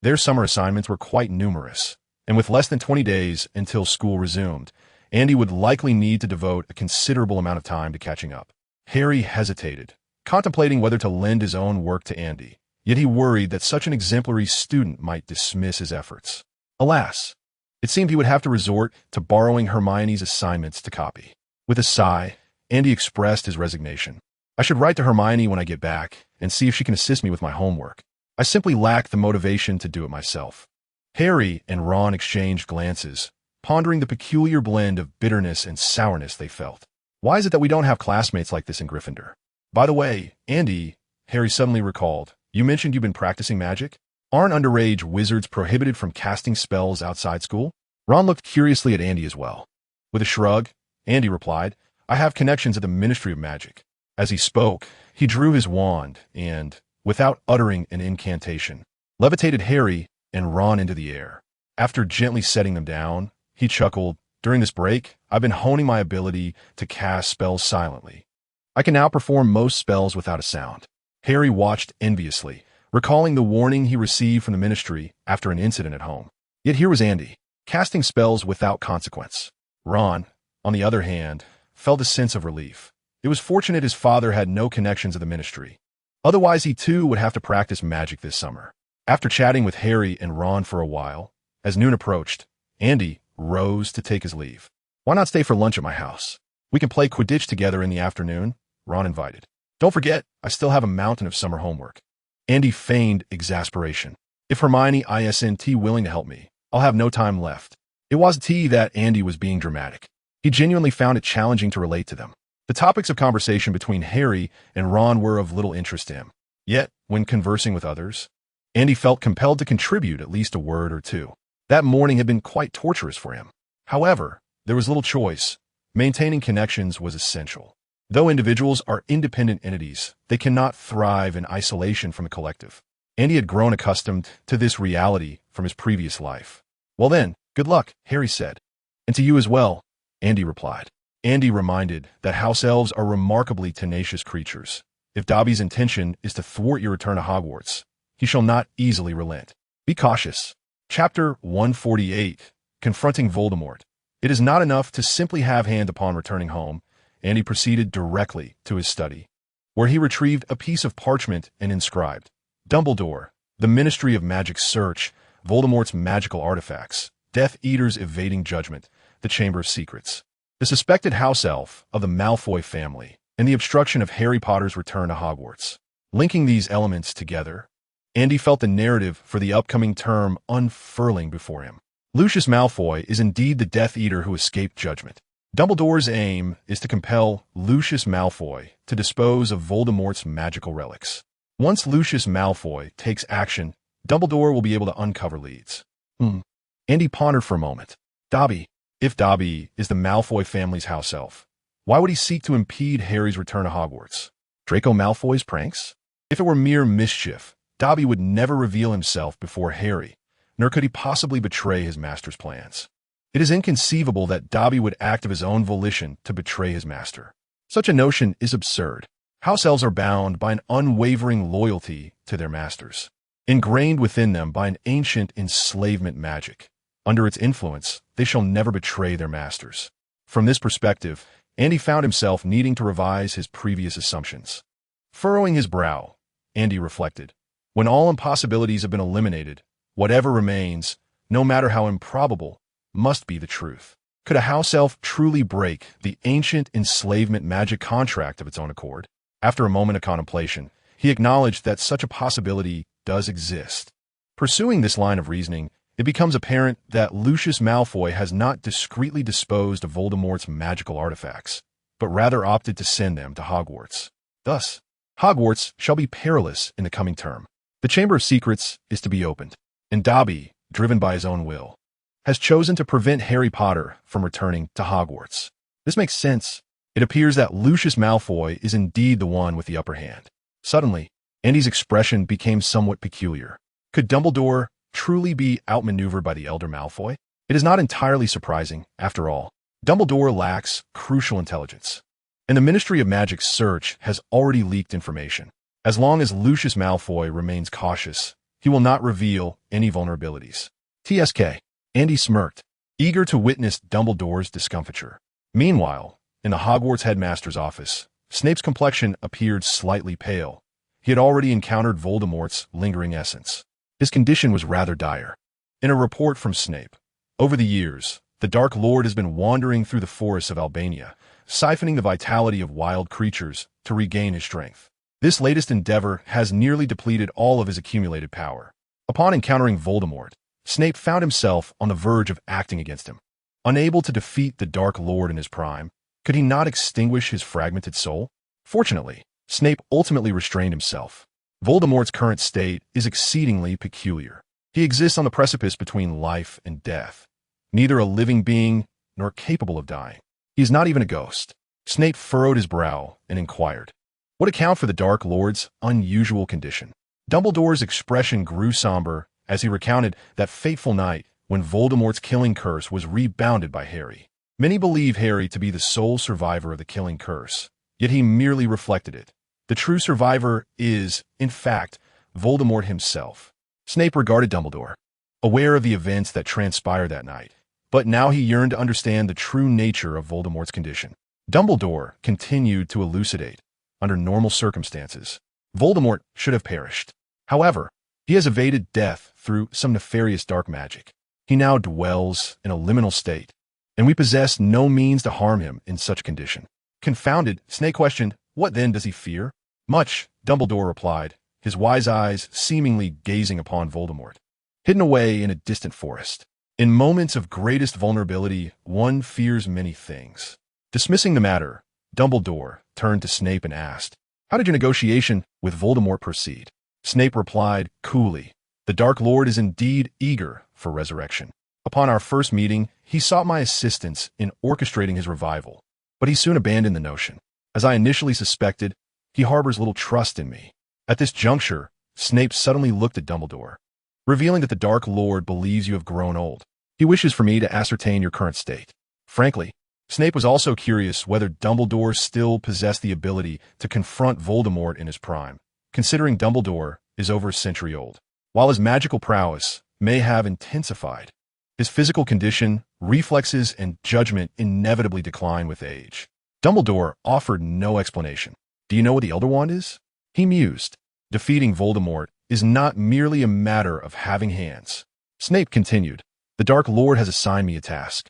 A: Their summer assignments were quite numerous, and with less than 20 days until school resumed, Andy would likely need to devote a considerable amount of time to catching up. Harry hesitated, contemplating whether to lend his own work to Andy, yet he worried that such an exemplary student might dismiss his efforts. Alas, it seemed he would have to resort to borrowing Hermione's assignments to copy. With a sigh, Andy expressed his resignation. I should write to Hermione when I get back and see if she can assist me with my homework. I simply lack the motivation to do it myself. Harry and Ron exchanged glances, pondering the peculiar blend of bitterness and sourness they felt. Why is it that we don't have classmates like this in Gryffindor? By the way, Andy, Harry suddenly recalled, you mentioned you've been practicing magic? Aren't underage wizards prohibited from casting spells outside school? Ron looked curiously at Andy as well. With a shrug, Andy replied, I have connections at the Ministry of Magic. As he spoke, he drew his wand and, without uttering an incantation, levitated Harry and Ron into the air. After gently setting them down, he chuckled, during this break, I've been honing my ability to cast spells silently. I can now perform most spells without a sound. Harry watched enviously, recalling the warning he received from the ministry after an incident at home. Yet here was Andy, casting spells without consequence. Ron, on the other hand, felt a sense of relief. It was fortunate his father had no connections of the ministry. Otherwise, he too would have to practice magic this summer. After chatting with Harry and Ron for a while, as noon approached, Andy rose to take his leave. Why not stay for lunch at my house? We can play Quidditch together in the afternoon, Ron invited. Don't forget, I still have a mountain of summer homework. Andy feigned exasperation. If Hermione isn't willing to help me, I'll have no time left. It wasn't that Andy was being dramatic. He genuinely found it challenging to relate to them. The topics of conversation between Harry and Ron were of little interest to him. Yet, when conversing with others, Andy felt compelled to contribute at least a word or two. That morning had been quite torturous for him. However, there was little choice. Maintaining connections was essential. Though individuals are independent entities, they cannot thrive in isolation from a collective. Andy had grown accustomed to this reality from his previous life. Well then, good luck, Harry said. And to you as well, Andy replied. Andy reminded that house elves are remarkably tenacious creatures, If Dobby's intention is to thwart your return to Hogwarts, he shall not easily relent. Be cautious. Chapter 148, Confronting Voldemort. It is not enough to simply have hand upon returning home, and he proceeded directly to his study, where he retrieved a piece of parchment and inscribed, Dumbledore, the Ministry of Magic's search, Voldemort's magical artifacts, Death Eaters evading judgment, the Chamber of Secrets, the suspected house elf of the Malfoy family, and the obstruction of Harry Potter's return to Hogwarts. Linking these elements together, Andy felt the narrative for the upcoming term unfurling before him. Lucius Malfoy is indeed the Death Eater who escaped judgment. Dumbledore's aim is to compel Lucius Malfoy to dispose of Voldemort's magical relics. Once Lucius Malfoy takes action, Dumbledore will be able to uncover leads. Andy pondered for a moment. Dobby. If Dobby is the Malfoy family's house elf, why would he seek to impede Harry's return to Hogwarts? Draco Malfoy's pranks? If it were mere mischief, Dobby would never reveal himself before Harry, nor could he possibly betray his master's plans. It is inconceivable that Dobby would act of his own volition to betray his master. Such a notion is absurd. House elves are bound by an unwavering loyalty to their masters, ingrained within them by an ancient enslavement magic. Under its influence, they shall never betray their masters. From this perspective, Andy found himself needing to revise his previous assumptions. Furrowing his brow, Andy reflected, when all impossibilities have been eliminated, whatever remains, no matter how improbable, must be the truth. Could a house elf truly break the ancient enslavement magic contract of its own accord? After a moment of contemplation, he acknowledged that such a possibility does exist. Pursuing this line of reasoning, it becomes apparent that Lucius Malfoy has not discreetly disposed of Voldemort's magical artifacts, but rather opted to send them to Hogwarts. Thus, Hogwarts shall be perilous in the coming term. The Chamber of Secrets is to be opened, and Dobby, driven by his own will, has chosen to prevent Harry Potter from returning to Hogwarts. This makes sense. It appears that Lucius Malfoy is indeed the one with the upper hand. Suddenly, Andy's expression became somewhat peculiar. Could Dumbledore truly be outmaneuvered by the elder Malfoy? It is not entirely surprising, after all. Dumbledore lacks crucial intelligence, and the Ministry of Magic's search has already leaked information. As long as Lucius Malfoy remains cautious, he will not reveal any vulnerabilities. TSK. Andy smirked, eager to witness Dumbledore's discomfiture. Meanwhile, in the Hogwarts headmaster's office, Snape's complexion appeared slightly pale. He had already encountered Voldemort's lingering essence. His condition was rather dire. In a report from Snape, over the years, the Dark Lord has been wandering through the forests of Albania, siphoning the vitality of wild creatures to regain his strength. This latest endeavor has nearly depleted all of his accumulated power. Upon encountering Voldemort, Snape found himself on the verge of acting against him. Unable to defeat the Dark Lord in his prime, could he not extinguish his fragmented soul? Fortunately, Snape ultimately restrained himself. Voldemort's current state is exceedingly peculiar. He exists on the precipice between life and death, neither a living being nor capable of dying. He is not even a ghost. Snape furrowed his brow and inquired, what account for the Dark Lord's unusual condition? Dumbledore's expression grew somber as he recounted that fateful night when Voldemort's killing curse was rebounded by Harry. Many believe Harry to be the sole survivor of the killing curse, yet he merely reflected it. The true survivor is, in fact, Voldemort himself. Snape regarded Dumbledore, aware of the events that transpired that night, but now he yearned to understand the true nature of Voldemort's condition. Dumbledore continued to elucidate. Under normal circumstances, Voldemort should have perished. However, he has evaded death through some nefarious dark magic. He now dwells in a liminal state, and we possess no means to harm him in such condition. Confounded, Snape questioned, what then does he fear? Much, Dumbledore replied, his wise eyes seemingly gazing upon Voldemort, hidden away in a distant forest. In moments of greatest vulnerability, one fears many things. Dismissing the matter, Dumbledore turned to Snape and asked, how did your negotiation with Voldemort proceed? Snape replied coolly, the Dark Lord is indeed eager for resurrection. Upon our first meeting, he sought my assistance in orchestrating his revival, but he soon abandoned the notion. As I initially suspected, he harbors little trust in me. At this juncture, Snape suddenly looked at Dumbledore, revealing that the Dark Lord believes you have grown old. He wishes for me to ascertain your current state. Frankly, Snape was also curious whether Dumbledore still possessed the ability to confront Voldemort in his prime, considering Dumbledore is over a century old. While his magical prowess may have intensified, his physical condition, reflexes, and judgment inevitably decline with age. Dumbledore offered no explanation. Do you know what the Elder Wand is? He mused. Defeating Voldemort is not merely a matter of having hands. Snape continued. The Dark Lord has assigned me a task.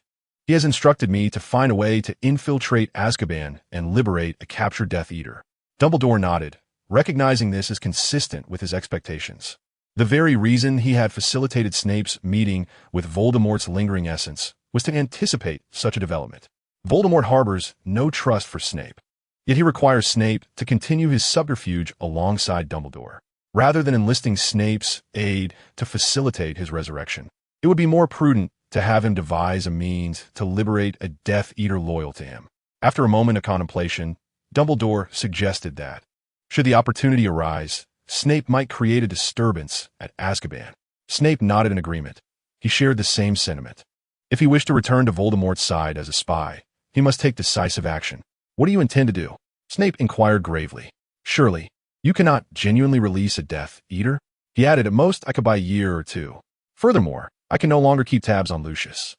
A: He has instructed me to find a way to infiltrate Azkaban and liberate a captured Death Eater. Dumbledore nodded, recognizing this as consistent with his expectations. The very reason he had facilitated Snape's meeting with Voldemort's lingering essence was to anticipate such a development. Voldemort harbors no trust for Snape, yet he requires Snape to continue his subterfuge alongside Dumbledore. Rather than enlisting Snape's aid to facilitate his resurrection, it would be more prudent to have him devise a means to liberate a Death Eater loyal to him. After a moment of contemplation, Dumbledore suggested that, should the opportunity arise, Snape might create a disturbance at Azkaban. Snape nodded in agreement. He shared the same sentiment. If he wished to return to Voldemort's side as a spy, he must take decisive action. What do you intend to do? Snape inquired gravely. Surely, you cannot genuinely release a Death Eater? He added, at most, I could buy a year or two. Furthermore, I can no longer keep tabs on Lucius.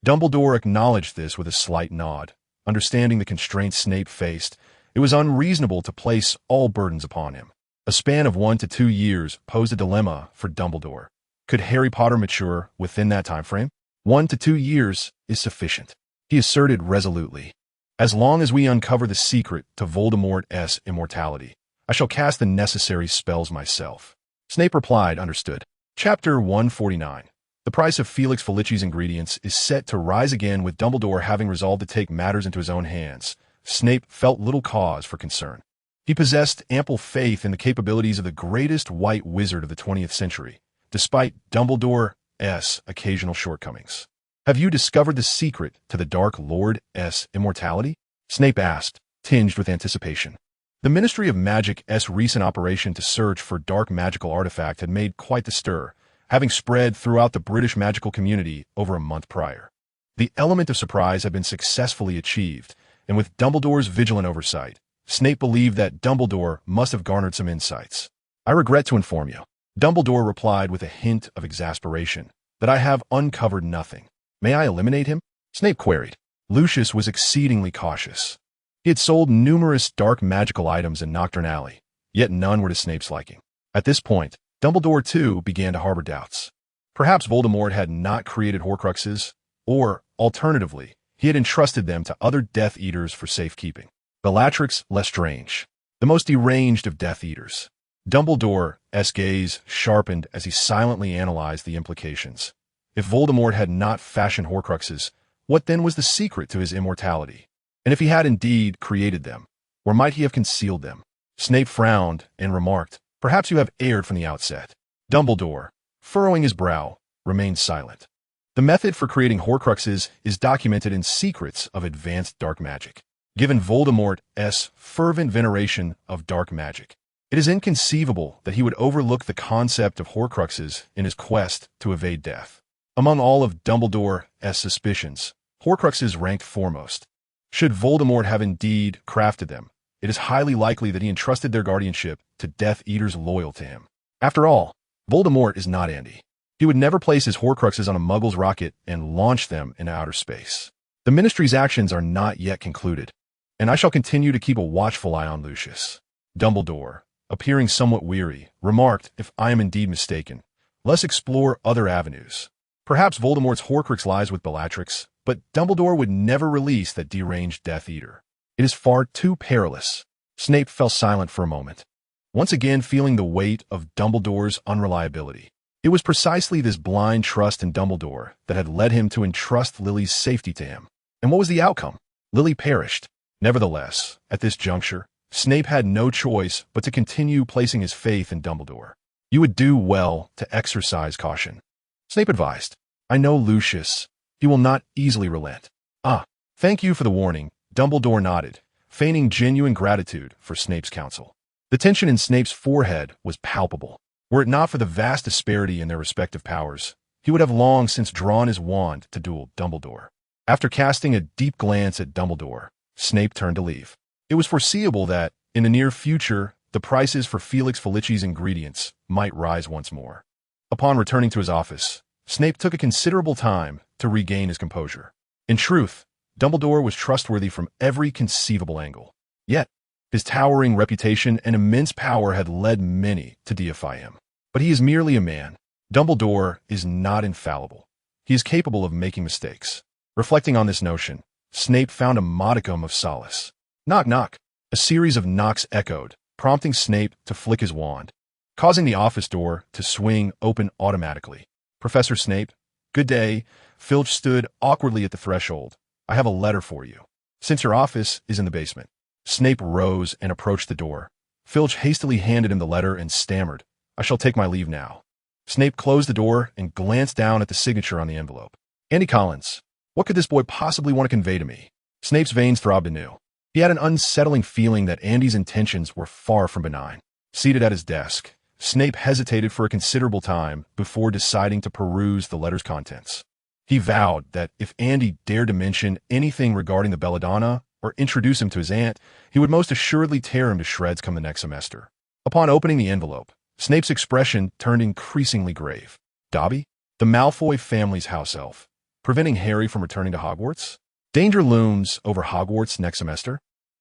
A: Dumbledore acknowledged this with a slight nod. Understanding the constraints Snape faced, it was unreasonable to place all burdens upon him. A span of 1 to 2 years posed a dilemma for Dumbledore. Could Harry Potter mature within that time frame? 1 to 2 years is sufficient, he asserted resolutely. As long as we uncover the secret to Voldemort's immortality, I shall cast the necessary spells myself. Snape replied, understood. Chapter 149. The price of Felix Felici's ingredients is set to rise again, with Dumbledore having resolved to take matters into his own hands. Snape felt little cause for concern. He possessed ample faith in the capabilities of the greatest white wizard of the 20th century, despite Dumbledore's occasional shortcomings. Have you discovered the secret to the Dark Lord's immortality? Snape asked, tinged with anticipation. The Ministry of Magic's recent operation to search for dark magical artifact had made quite the stir, having spread throughout the British magical community over a month prior. The element of surprise had been successfully achieved, and with Dumbledore's vigilant oversight, Snape believed that Dumbledore must have garnered some insights. I regret to inform you, Dumbledore replied with a hint of exasperation, that I have uncovered nothing. May I eliminate him? Snape queried. Lucius was exceedingly cautious. He had sold numerous dark magical items in Nocturne Alley, yet none were to Snape's liking. At this point, Dumbledore too began to harbor doubts. Perhaps Voldemort had not created Horcruxes, or, alternatively, he had entrusted them to other Death Eaters for safekeeping. Bellatrix Lestrange, the most deranged of Death Eaters. Dumbledore's gaze sharpened as he silently analyzed the implications. If Voldemort had not fashioned Horcruxes, what then was the secret to his immortality? And if he had indeed created them, where might he have concealed them? Snape frowned and remarked, perhaps you have erred from the outset. Dumbledore, furrowing his brow, remained silent. The method for creating Horcruxes is documented in Secrets of Advanced Dark Magic. Given Voldemort's fervent veneration of dark magic, it is inconceivable that he would overlook the concept of Horcruxes in his quest to evade death. Among all of Dumbledore's suspicions, Horcruxes ranked foremost. Should Voldemort have indeed crafted them, it is highly likely that he entrusted their guardianship to Death Eaters loyal to him. After all, Voldemort is not Andy. He would never place his Horcruxes on a Muggle's rocket and launch them into outer space. The Ministry's actions are not yet concluded, and I shall continue to keep a watchful eye on Lucius. Dumbledore, appearing somewhat weary, remarked, if I am indeed mistaken, let's explore other avenues. Perhaps Voldemort's Horcrux lies with Bellatrix, but Dumbledore would never release that deranged Death Eater. It is far too perilous. Snape fell silent for a moment, once again feeling the weight of Dumbledore's unreliability. It was precisely this blind trust in Dumbledore that had led him to entrust Lily's safety to him. And what was the outcome? Lily perished. Nevertheless, at this juncture, Snape had no choice but to continue placing his faith in Dumbledore. You would do well to exercise caution, Snape advised. I know Lucius. He will not easily relent. Ah, thank you for the warning, Dumbledore nodded, feigning genuine gratitude for Snape's counsel. The tension in Snape's forehead was palpable. Were it not for the vast disparity in their respective powers, he would have long since drawn his wand to duel Dumbledore. After casting a deep glance at Dumbledore, Snape turned to leave. It was foreseeable that, in the near future, the prices for Felix Felici's ingredients might rise once more. Upon returning to his office, Snape took a considerable time to regain his composure. In truth, Dumbledore was trustworthy from every conceivable angle. Yet, his towering reputation and immense power had led many to deify him. But he is merely a man. Dumbledore is not infallible. He is capable of making mistakes. Reflecting on this notion, Snape found a modicum of solace. Knock knock. A series of knocks echoed, prompting Snape to flick his wand, causing the office door to swing open automatically. Professor Snape, good day. Filch stood awkwardly at the threshold. I have a letter for you. Since your office is in the basement. Snape rose and approached the door. Filch hastily handed him the letter and stammered, I shall take my leave now. Snape closed the door and glanced down at the signature on the envelope. Andy Collins, what could this boy possibly want to convey to me? Snape's veins throbbed anew. He had an unsettling feeling that Andy's intentions were far from benign. Seated at his desk, Snape hesitated for a considerable time before deciding to peruse the letter's contents. He vowed that if Andy dared to mention anything regarding the belladonna or introduce him to his aunt, he would most assuredly tear him to shreds come the next semester. Upon opening the envelope, Snape's expression turned increasingly grave. Dobby, the Malfoy family's house elf, preventing Harry from returning to Hogwarts? Danger looms over Hogwarts next semester?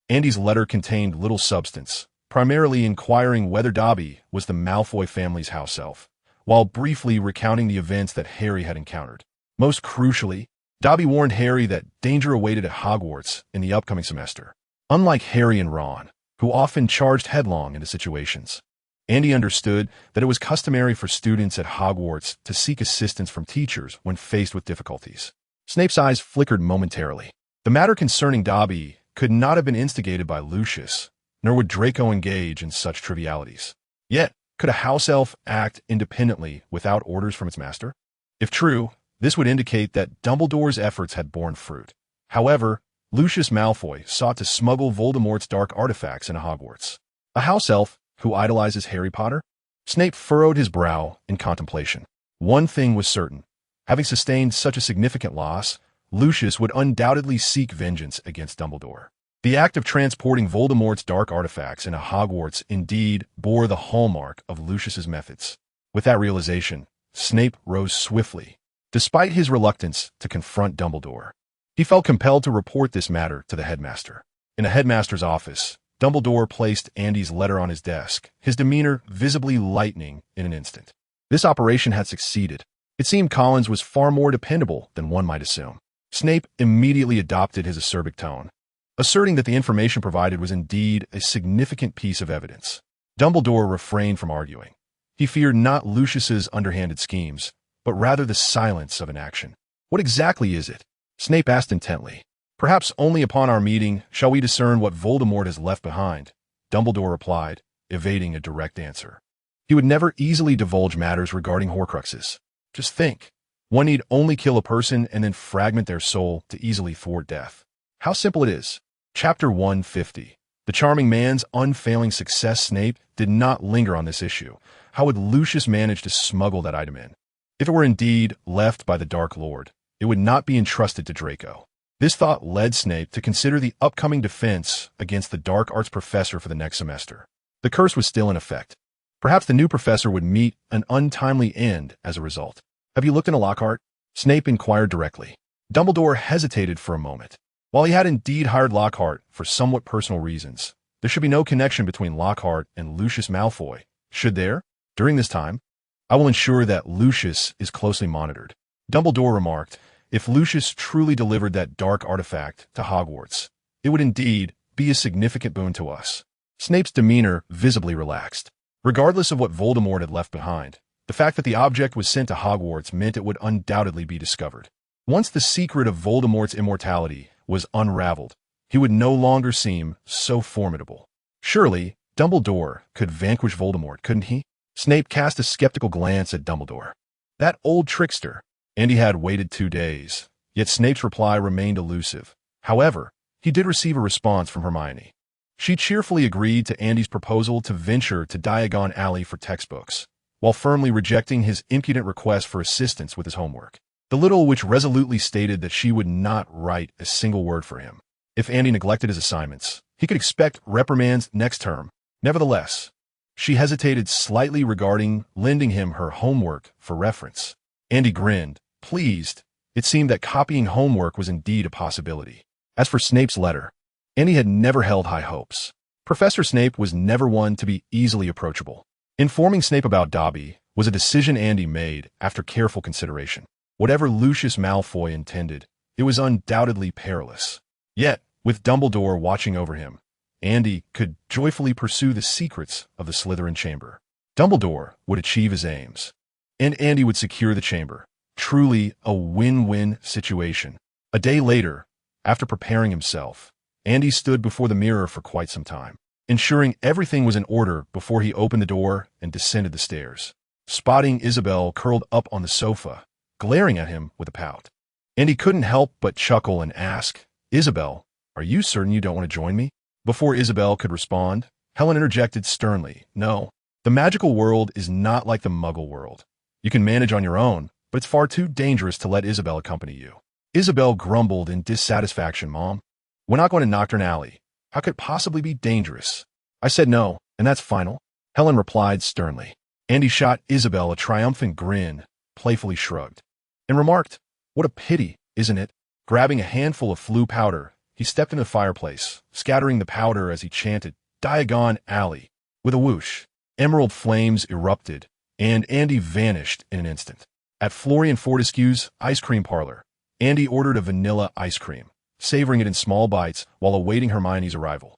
A: Andy's letter contained little substance, primarily inquiring whether Dobby was the Malfoy family's house elf, while briefly recounting the events that Harry had encountered. Most crucially, Dobby warned Harry that danger awaited at Hogwarts in the upcoming semester. Unlike Harry and Ron, who often charged headlong into situations, Andy understood that it was customary for students at Hogwarts to seek assistance from teachers when faced with difficulties. Snape's eyes flickered momentarily. The matter concerning Dobby could not have been instigated by Lucius, nor would Draco engage in such trivialities. Yet, could a house elf act independently without orders from its master? If true, this would indicate that Dumbledore's efforts had borne fruit. However, Lucius Malfoy sought to smuggle Voldemort's dark artifacts into Hogwarts. A house elf who idolizes Harry Potter? Snape furrowed his brow in contemplation. One thing was certain. Having sustained such a significant loss, Lucius would undoubtedly seek vengeance against Dumbledore. The act of transporting Voldemort's dark artifacts into Hogwarts indeed bore the hallmark of Lucius's methods. With that realization, Snape rose swiftly. Despite his reluctance to confront Dumbledore, he felt compelled to report this matter to the headmaster. In the headmaster's office, Dumbledore placed Andy's letter on his desk, his demeanor visibly lightening in an instant. This operation had succeeded. It seemed Collins was far more dependable than one might assume. Snape immediately adopted his acerbic tone, asserting that the information provided was indeed a significant piece of evidence. Dumbledore refrained from arguing. He feared not Lucius's underhanded schemes, but rather the silence of inaction. What exactly is it? Snape asked intently. Perhaps only upon our meeting shall we discern what Voldemort has left behind, Dumbledore replied, evading a direct answer. He would never easily divulge matters regarding Horcruxes. Just think. One need only kill a person and then fragment their soul to easily thwart death. How simple it is. Chapter 150. The charming man's unfailing success. Snape did not linger on this issue. How would Lucius manage to smuggle that item in? If it were indeed left by the Dark Lord, it would not be entrusted to Draco. This thought led Snape to consider the upcoming defense against the dark arts professor for the next semester. The curse was still in effect. Perhaps the new professor would meet an untimely end as a result. Have you looked into Lockhart? Snape inquired directly. Dumbledore hesitated for a moment. While he had indeed hired Lockhart for somewhat personal reasons, there should be no connection between Lockhart and Lucius Malfoy. Should there? During this time, I will ensure that Lucius is closely monitored. Dumbledore remarked, if Lucius truly delivered that dark artifact to Hogwarts, it would indeed be a significant boon to us. Snape's demeanor visibly relaxed. Regardless of what Voldemort had left behind, the fact that the object was sent to Hogwarts meant it would undoubtedly be discovered. Once the secret of Voldemort's immortality was unraveled, he would no longer seem so formidable. Surely, Dumbledore could vanquish Voldemort, couldn't he? Snape cast a skeptical glance at Dumbledore. That old trickster. Andy had waited 2 days, yet Snape's reply remained elusive. However, he did receive a response from Hermione. She cheerfully agreed to Andy's proposal to venture to Diagon Alley for textbooks, while firmly rejecting his impudent request for assistance with his homework. the little which resolutely stated that she would not write a single word for him. If Andy neglected his assignments, he could expect reprimands next term. Nevertheless, she hesitated slightly regarding lending him her homework for reference. Andy grinned, pleased. It seemed that copying homework was indeed a possibility. As for Snape's letter, Andy had never held high hopes. Professor Snape was never one to be easily approachable. Informing Snape about Dobby was a decision Andy made after careful consideration. Whatever Lucius Malfoy intended, it was undoubtedly perilous. Yet, with Dumbledore watching over him, Andy could joyfully pursue the secrets of the Slytherin chamber. Dumbledore would achieve his aims, and Andy would secure the chamber. Truly a win-win situation. A day later, after preparing himself, Andy stood before the mirror for quite some time, ensuring everything was in order before he opened the door and descended the stairs. Spotting Isabel curled up on the sofa, glaring at him with a pout, Andy couldn't help but chuckle and ask, "Isabel, are you certain you don't want to join me?" Before Isabel could respond, Helen interjected sternly, "No, the magical world is not like the Muggle world. You can manage on your own, but it's far too dangerous to let Isabel accompany you." Isabel grumbled in dissatisfaction. "Mom, we're not going to Knockturn Alley. How could it possibly be dangerous?" "I said no, and that's final," Helen replied sternly. Andy shot Isabel a triumphant grin, playfully shrugged, and remarked, "What a pity, isn't it?" Grabbing a handful of flue powder, he stepped into the fireplace, scattering the powder as he chanted, "Diagon Alley." With a whoosh, emerald flames erupted, and Andy vanished in an instant. At Florian Fortescue's ice cream parlor, Andy ordered a vanilla ice cream, savoring it in small bites while awaiting Hermione's arrival.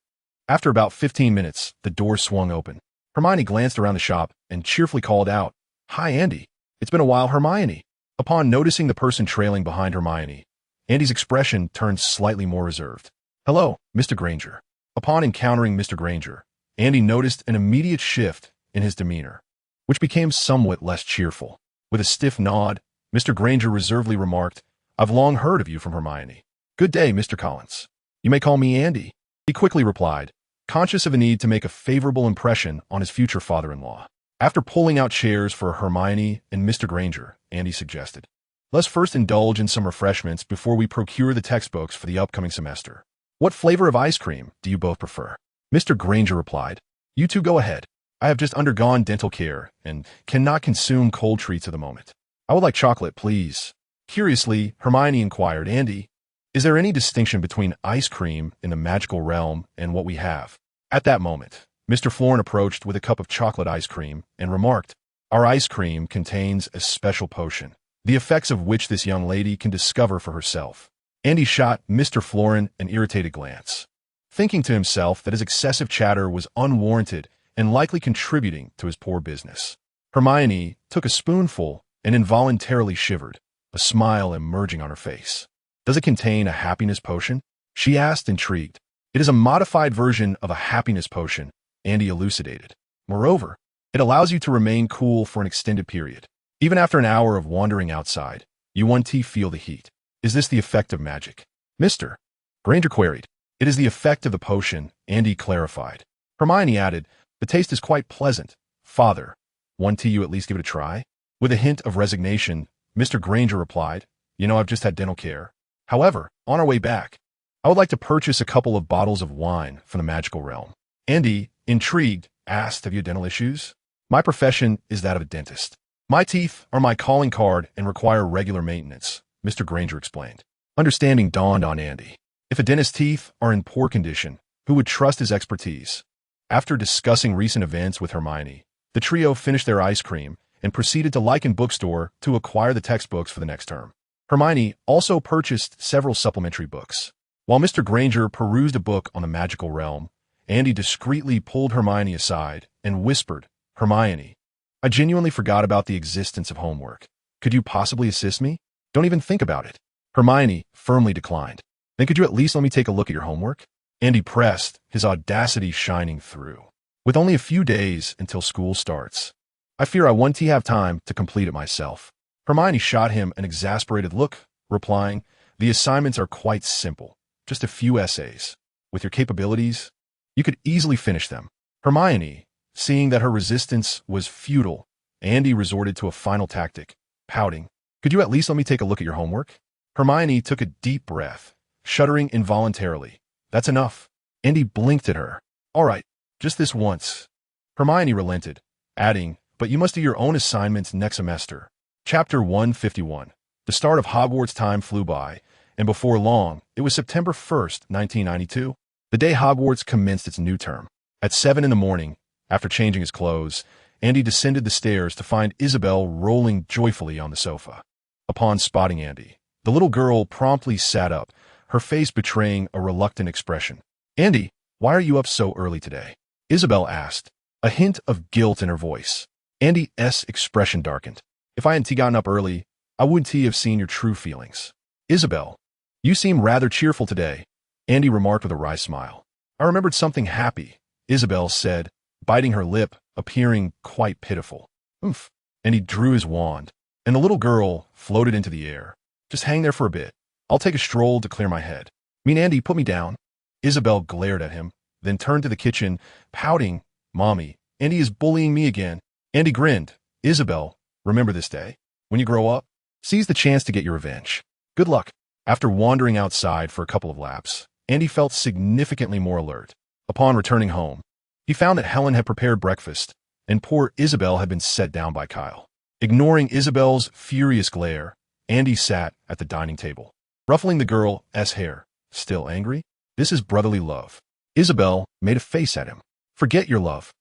A: After about 15 minutes, the door swung open. Hermione glanced around the shop and cheerfully called out, "Hi, Andy. It's been a while, Hermione." Upon noticing the person trailing behind Hermione, Andy's expression turned slightly more reserved. "Hello, Mr. Granger." Upon encountering Mr. Granger, Andy noticed an immediate shift in his demeanor, which became somewhat less cheerful. With a stiff nod, Mr. Granger reservedly remarked, "I've long heard of you from Hermione." "Good day, Mr. Collins. You may call me Andy," he quickly replied, conscious of a need to make a favorable impression on his future father-in-law. After pulling out chairs for Hermione and Mr. Granger, Andy suggested, "Let's first indulge in some refreshments before we procure the textbooks for the upcoming semester. What flavor of ice cream do you both prefer?" Mr. Granger replied, "You two go ahead. I have just undergone dental care and cannot consume cold treats at the moment. I would like chocolate, please." Curiously, Hermione inquired, "Andy, is there any distinction between ice cream in the magical realm and what we have?" At that moment, Mr. Florin approached with a cup of chocolate ice cream and remarked, "Our ice cream contains a special potion, the effects of which this young lady can discover for herself." Andy shot Mr. Florin an irritated glance, thinking to himself that his excessive chatter was unwarranted and likely contributing to his poor business. Hermione took a spoonful and involuntarily shivered, a smile emerging on her face. "Does it contain a happiness potion?" she asked, intrigued. "It is a modified version of a happiness potion," Andy elucidated. "Moreover, it allows you to remain cool for an extended period. Even after an hour of wandering outside, you won't feel the heat. Is this the effect of magic?" Mr. Granger queried. "It is the effect of the potion," Andy clarified. Hermione added, "The taste is quite pleasant. Father, won't you at least give it a try?" With a hint of resignation, Mr. Granger replied, "You know, I've just had dental care. However, on our way back, I would like to purchase a couple of bottles of wine from the magical realm." Andy, intrigued, asked, "Have you dental issues?" "My profession is that of a dentist. My teeth are my calling card and require regular maintenance," Mr. Granger explained. Understanding dawned on Andy. If a dentist's teeth are in poor condition, who would trust his expertise? After discussing recent events with Hermione, the trio finished their ice cream and proceeded to Lycan Bookstore to acquire the textbooks for the next term. Hermione also purchased several supplementary books. While Mr. Granger perused a book on the magical realm, Andy discreetly pulled Hermione aside and whispered, "Hermione, I genuinely forgot about the existence of homework. Could you possibly assist me?" "Don't even think about it." Hermione firmly declined. "Then could you at least let me take a look at your homework?" Andy pressed, his audacity shining through. "With only a few days until school starts, I fear I won't have time to complete it myself." Hermione shot him an exasperated look, replying, "The assignments are quite simple, just a few essays. With your capabilities, you could easily finish them." Hermione, seeing that her resistance was futile, Andy resorted to a final tactic, pouting, Could you at least let me take a look at your homework? Hermione took a deep breath, shuddering involuntarily. That's enough. Andy blinked at her. All right, just this once. Hermione relented, adding, but you must do your own assignments next semester. Chapter 151. The start of Hogwarts time flew by, and before long, it was September 1st, 1992, the day Hogwarts commenced its new term. At 7 in the morning, after changing his clothes, Andy descended the stairs to find Isabel rolling joyfully on the sofa. Upon spotting Andy, the little girl promptly sat up, her face betraying a reluctant expression. Andy, why are you up so early today? Isabel asked, a hint of guilt in her voice. Andy's expression darkened. If I hadn't gotten up early, I wouldn't have seen your true feelings. Isabel, you seem rather cheerful today, Andy remarked with a wry smile. I remembered something happy, Isabel said, biting her lip, appearing quite pitiful. Oomph. And he drew his wand, and the little girl floated into the air. Just hang there for a bit. I'll take a stroll to clear my head. Andy, put me down. Isabel glared at him, then turned to the kitchen, pouting. Mommy, Andy is bullying me again. Andy grinned. Isabel, remember this day. When you grow up, seize the chance to get your revenge. Good luck. After wandering outside for a couple of laps, Andy felt significantly more alert. Upon returning home, he found that Helen had prepared breakfast, and poor Isabel had been set down by Kyle. Ignoring Isabel's furious glare, Andy sat at the dining table, ruffling the girl's hair. Still angry? This is brotherly love. Isabel made a face at him. Forget your love.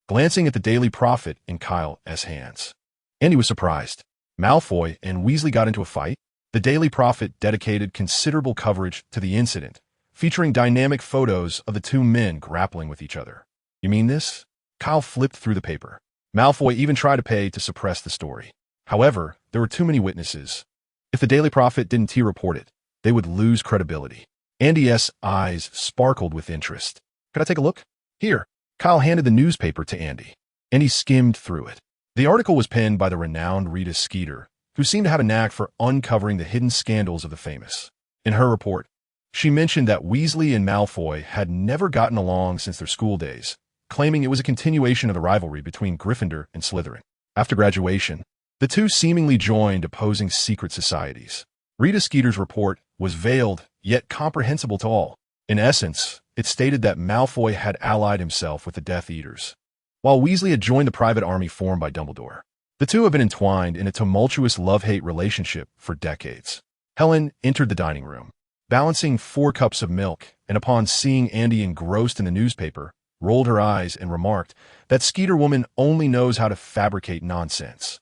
A: Glancing at the Daily Prophet in Kyle's hands, Andy was surprised. Malfoy and Weasley got into a fight. The Daily Prophet dedicated considerable coverage to the incident, featuring dynamic photos of the two men grappling with each other. You mean this? Kyle flipped through the paper. Malfoy even tried to pay to suppress the story. However, there were too many witnesses. If the Daily Prophet didn't report it, they would lose credibility. Andy's eyes sparkled with interest. Could I take a look? Here. Kyle handed the newspaper to Andy. Andy skimmed through it. The article was penned by the renowned Rita Skeeter, who seemed to have a knack for uncovering the hidden scandals of the famous. In her report, she mentioned that Weasley and Malfoy had never gotten along since their school days, claiming it was a continuation of the rivalry between Gryffindor and Slytherin. After graduation, the two seemingly joined opposing secret societies. Rita Skeeter's report was veiled, yet comprehensible to all. In essence, it stated that Malfoy had allied himself with the Death Eaters, while Weasley had joined the private army formed by Dumbledore. The two have been entwined in a tumultuous love-hate relationship for decades. Helen entered the dining room, balancing 4 cups of milk, and upon seeing Andy engrossed in the newspaper, rolled her eyes and remarked that Skeeter woman only knows how to fabricate nonsense.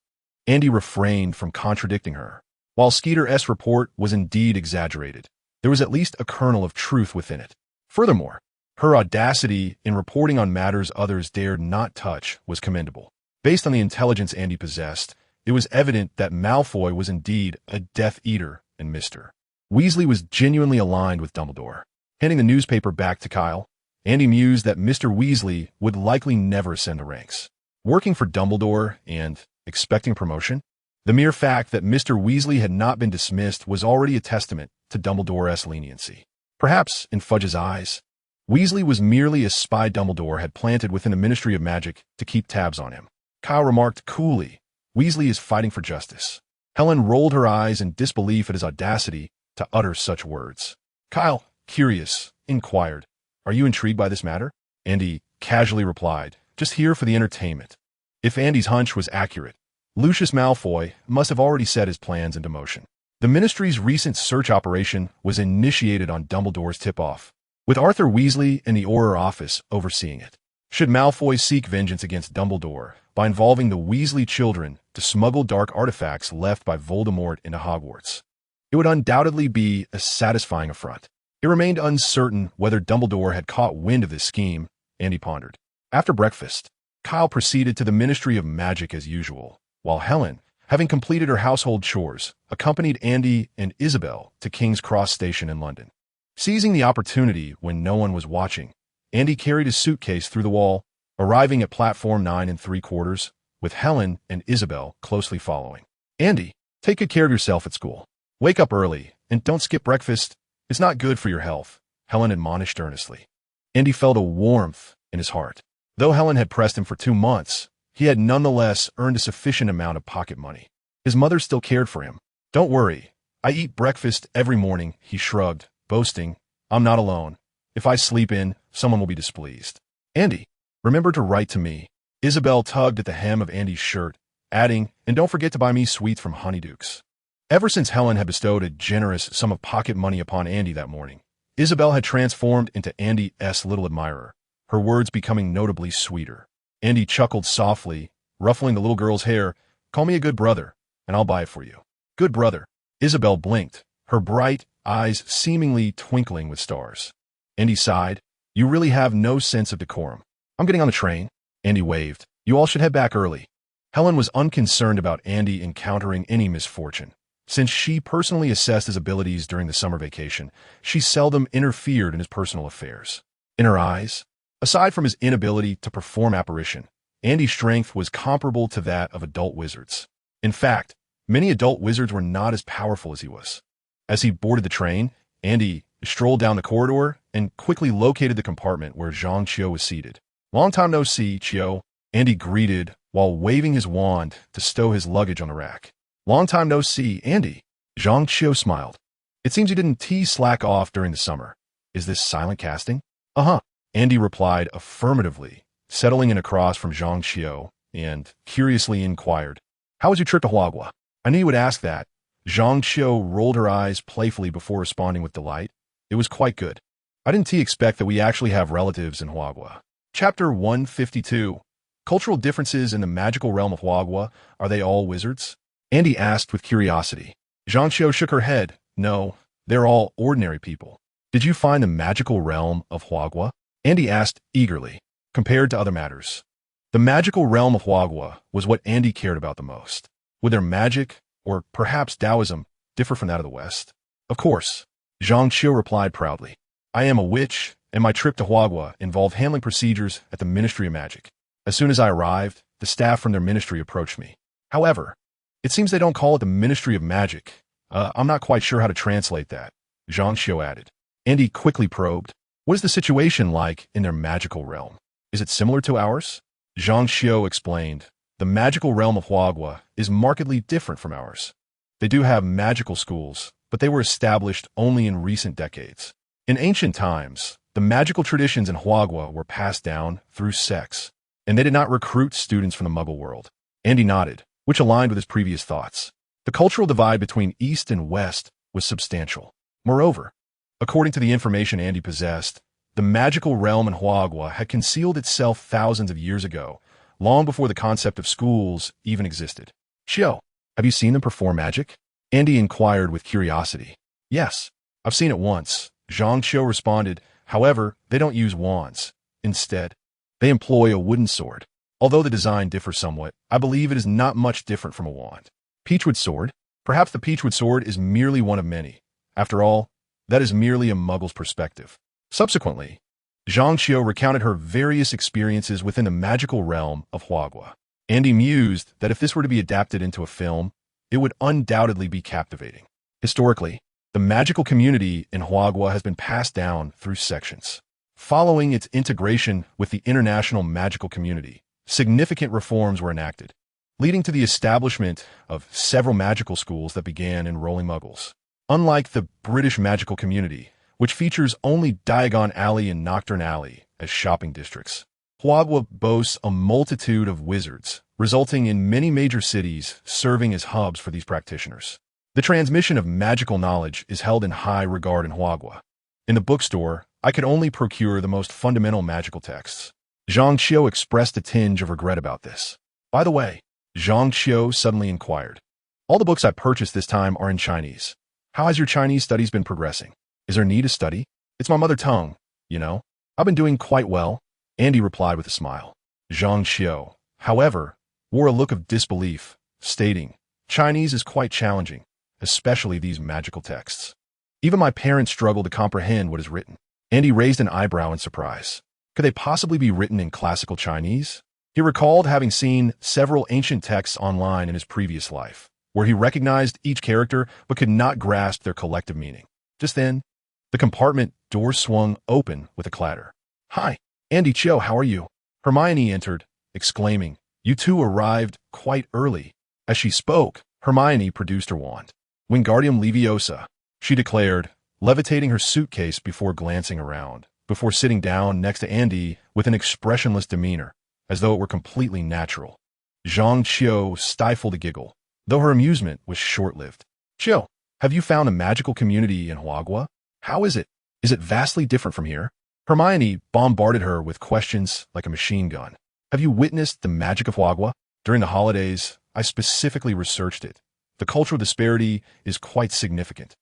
A: Andy refrained from contradicting her. While Skeeter's report was indeed exaggerated, there was at least a kernel of truth within it. Furthermore, her audacity in reporting on matters others dared not touch was commendable. Based on the intelligence Andy possessed, it was evident that Malfoy was indeed a Death Eater and Mr. Weasley was genuinely aligned with Dumbledore. Handing the newspaper back to Kyle, Andy mused that Mr. Weasley would likely never ascend the ranks. Working for Dumbledore and expecting promotion, the mere fact that Mr. Weasley had not been dismissed was already a testament to Dumbledore's leniency. Perhaps, in Fudge's eyes, Weasley was merely a spy Dumbledore had planted within the Ministry of Magic to keep tabs on him. Kyle remarked coolly, Weasley is fighting for justice. Helen rolled her eyes in disbelief at his audacity to utter such words. Kyle, curious, inquired, are you intrigued by this matter? Andy casually replied, just here for the entertainment. If Andy's hunch was accurate, Lucius Malfoy must have already set his plans into motion. The Ministry's recent search operation was initiated on Dumbledore's tip-off, with Arthur Weasley and the Auror office overseeing it. Should Malfoy seek vengeance against Dumbledore by involving the Weasley children to smuggle dark artifacts left by Voldemort into Hogwarts, it would undoubtedly be a satisfying affront. It remained uncertain whether Dumbledore had caught wind of this scheme, Andy pondered. After breakfast, Kyle proceeded to the Ministry of Magic as usual, while Helen, having completed her household chores, accompanied Andy and Isabel to King's Cross Station in London. Seizing the opportunity when no one was watching, Andy carried his suitcase through the wall, arriving at platform 9 3/4, with Helen and Isabel closely following. Andy, take good care of yourself at school. Wake up early, and don't skip breakfast. It's not good for your health, Helen admonished earnestly. Andy felt a warmth in his heart. Though Helen had pressed him for 2 months, he had nonetheless earned a sufficient amount of pocket money. His mother still cared for him. Don't worry. I eat breakfast every morning, he shrugged, boasting. I'm not alone. If I sleep in, someone will be displeased. Andy, remember to write to me. Isabel tugged at the hem of Andy's shirt, adding, and don't forget to buy me sweets from Honeydukes. Ever since Helen had bestowed a generous sum of pocket money upon Andy that morning, Isabel had transformed into Andy's little admirer, her words becoming notably sweeter. Andy chuckled softly, ruffling the little girl's hair. Call me a good brother, and I'll buy it for you. Good brother. Isabel blinked, her bright eyes seemingly twinkling with stars. Andy sighed. You really have no sense of decorum. I'm getting on the train. Andy waved. You all should head back early. Helen was unconcerned about Andy encountering any misfortune. Since she personally assessed his abilities during the summer vacation, she seldom interfered in his personal affairs. In her eyes, aside from his inability to perform apparition, Andy's strength was comparable to that of adult wizards. In fact, many adult wizards were not as powerful as he was. As he boarded the train, Andy strolled down the corridor and quickly located the compartment where Zhang Qiu was seated. Long time no see, Qiu, Andy greeted while waving his wand to stow his luggage on the rack. Long time no see, Andy. Zhang Qiu smiled. It seems you didn't slack off during the summer. Is this silent casting? Uh-huh. Andy replied affirmatively, settling in across from Zhang Qiu, and curiously inquired, how was your trip to Huagua? I knew you would ask that. Zhang Qiu rolled her eyes playfully before responding with delight. It was quite good. I didn't expect that we actually have relatives in Huagua. Chapter 152. Cultural differences in the magical realm of Huagua. Are they all wizards? Andy asked with curiosity. Zhang Qiu shook her head. No, they're all ordinary people. Did you find the magical realm of Huagua? Andy asked eagerly. Compared to other matters, the magical realm of Huagua was what Andy cared about the most. Would their magic, or perhaps Taoism, differ from that of the West? Of course, Zhang Qiu replied proudly. I am a witch, and my trip to Huagua involved handling procedures at the Ministry of Magic. As soon as I arrived, the staff from their ministry approached me. However, it seems they don't call it the Ministry of Magic. I'm not quite sure how to translate that, Zhang Qiu added. Andy quickly probed. What is the situation like in their magical realm? Is it similar to ours? Zhang Qiu explained. The magical realm of Huagua is markedly different from ours. They do have magical schools, but they were established only in recent decades. In ancient times, the magical traditions in Huagua were passed down through sects, and they did not recruit students from the Muggle world. Andy nodded, which aligned with his previous thoughts. The cultural divide between East and West was substantial. Moreover, according to the information Andy possessed, the magical realm in Huagua had concealed itself thousands of years ago, long before the concept of schools even existed. Qiu, have you seen them perform magic? Andy inquired with curiosity. Yes, I've seen it once, Zhang Qiu responded. However, they don't use wands. Instead, they employ a wooden sword. Although the design differs somewhat, I believe it is not much different from a wand. Peachwood sword? Perhaps the Peachwood sword is merely one of many. After all, that is merely a Muggle's perspective. Subsequently, Zhang Qiu recounted her various experiences within the magical realm of Huagua. Andy mused that if this were to be adapted into a film, it would undoubtedly be captivating. Historically, the magical community in Huagua has been passed down through sections. Following its integration with the international magical community, significant reforms were enacted, leading to the establishment of several magical schools that began enrolling Muggles. Unlike the British magical community, which features only Diagon Alley and Nocturne Alley as shopping districts, Huagua boasts a multitude of wizards, resulting in many major cities serving as hubs for these practitioners. The transmission of magical knowledge is held in high regard in Huagua. In the bookstore, I could only procure the most fundamental magical texts. Zhang Qiu expressed a tinge of regret about this. By the way, Zhang Qiu suddenly inquired. All the books I purchased this time are in Chinese. How has your Chinese studies been progressing? Is there need to study? It's my mother tongue, you know. I've been doing quite well, Andy replied with a smile. Zhang Qiu, however, wore a look of disbelief, stating, Chinese is quite challenging, especially these magical texts. Even my parents struggle to comprehend what is written. Andy raised an eyebrow in surprise. Could they possibly be written in classical Chinese? He recalled having seen several ancient texts online in his previous life, where he recognized each character but could not grasp their collective meaning. Just then, the compartment door swung open with a clatter. Hi, Andy Qiu, how are you? Hermione entered, exclaiming, You two arrived quite early. As she spoke, Hermione produced her wand. Wingardium Leviosa, she declared, levitating her suitcase before glancing around, before sitting down next to Andy with an expressionless demeanor, as though it were completely natural. Zhang Qiu stifled a giggle, though her amusement was short-lived. Qiu, have you found a magical community in Hogwarts? How is it? Is it vastly different from here? Hermione bombarded her with questions like a machine gun. Have you witnessed the magic of Hogwarts? During the holidays, I specifically researched it. The cultural disparity is quite significant.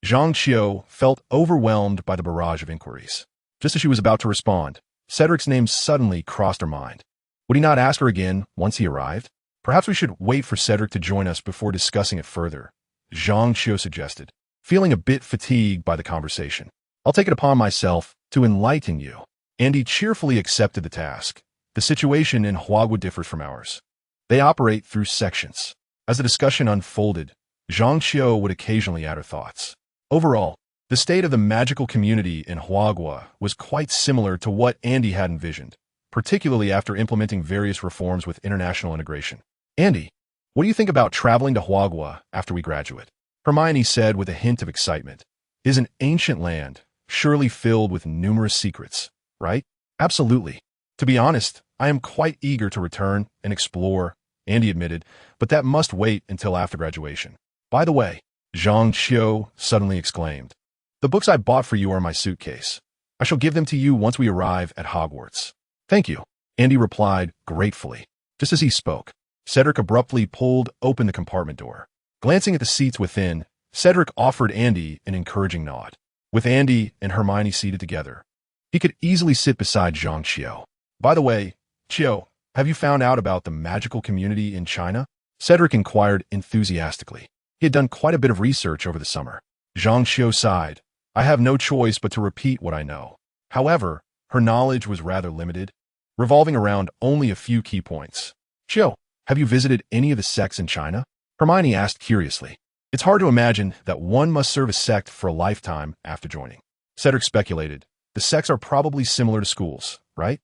A: Zhang Qiu felt overwhelmed by the barrage of inquiries. Just as she was about to respond, Cedric's name suddenly crossed her mind. Would he not ask her again once he arrived? Perhaps we should wait for Cedric to join us before discussing it further, Zhang Qiu suggested, feeling a bit fatigued by the conversation. I'll take it upon myself to enlighten you. Andy cheerfully accepted the task. The situation in Hogwarts differs from ours. They operate through sections. As the discussion unfolded, Zhang Qiu would occasionally add her thoughts. Overall, the state of the magical community in Hogwarts was quite similar to what Andy had envisioned, particularly after implementing various reforms with international integration. Andy, what do you think about traveling to Hogwarts after we graduate? Hermione said with a hint of excitement. It is an ancient land, surely filled with numerous secrets, right? Absolutely. To be honest, I am quite eager to return and explore, Andy admitted, but that must wait until after graduation. By the way, Zhang Qiu suddenly exclaimed, the books I bought for you are in my suitcase. I shall give them to you once we arrive at Hogwarts. Thank you, Andy replied gratefully. Just as he spoke, Cedric abruptly pulled open the compartment door. Glancing at the seats within, Cedric offered Andy an encouraging nod. With Andy and Hermione seated together, he could easily sit beside Zhang Qiu. By the way, Qiu, have you found out about the magical community in China? Cedric inquired enthusiastically. He had done quite a bit of research over the summer. Zhang Qiu sighed. I have no choice but to repeat what I know. However, her knowledge was rather limited, revolving around only a few key points. Qiu, have you visited any of the sects in China? Hermione asked curiously. It's hard to imagine that one must serve a sect for a lifetime after joining. Cedric speculated. The sects are probably similar to schools, right?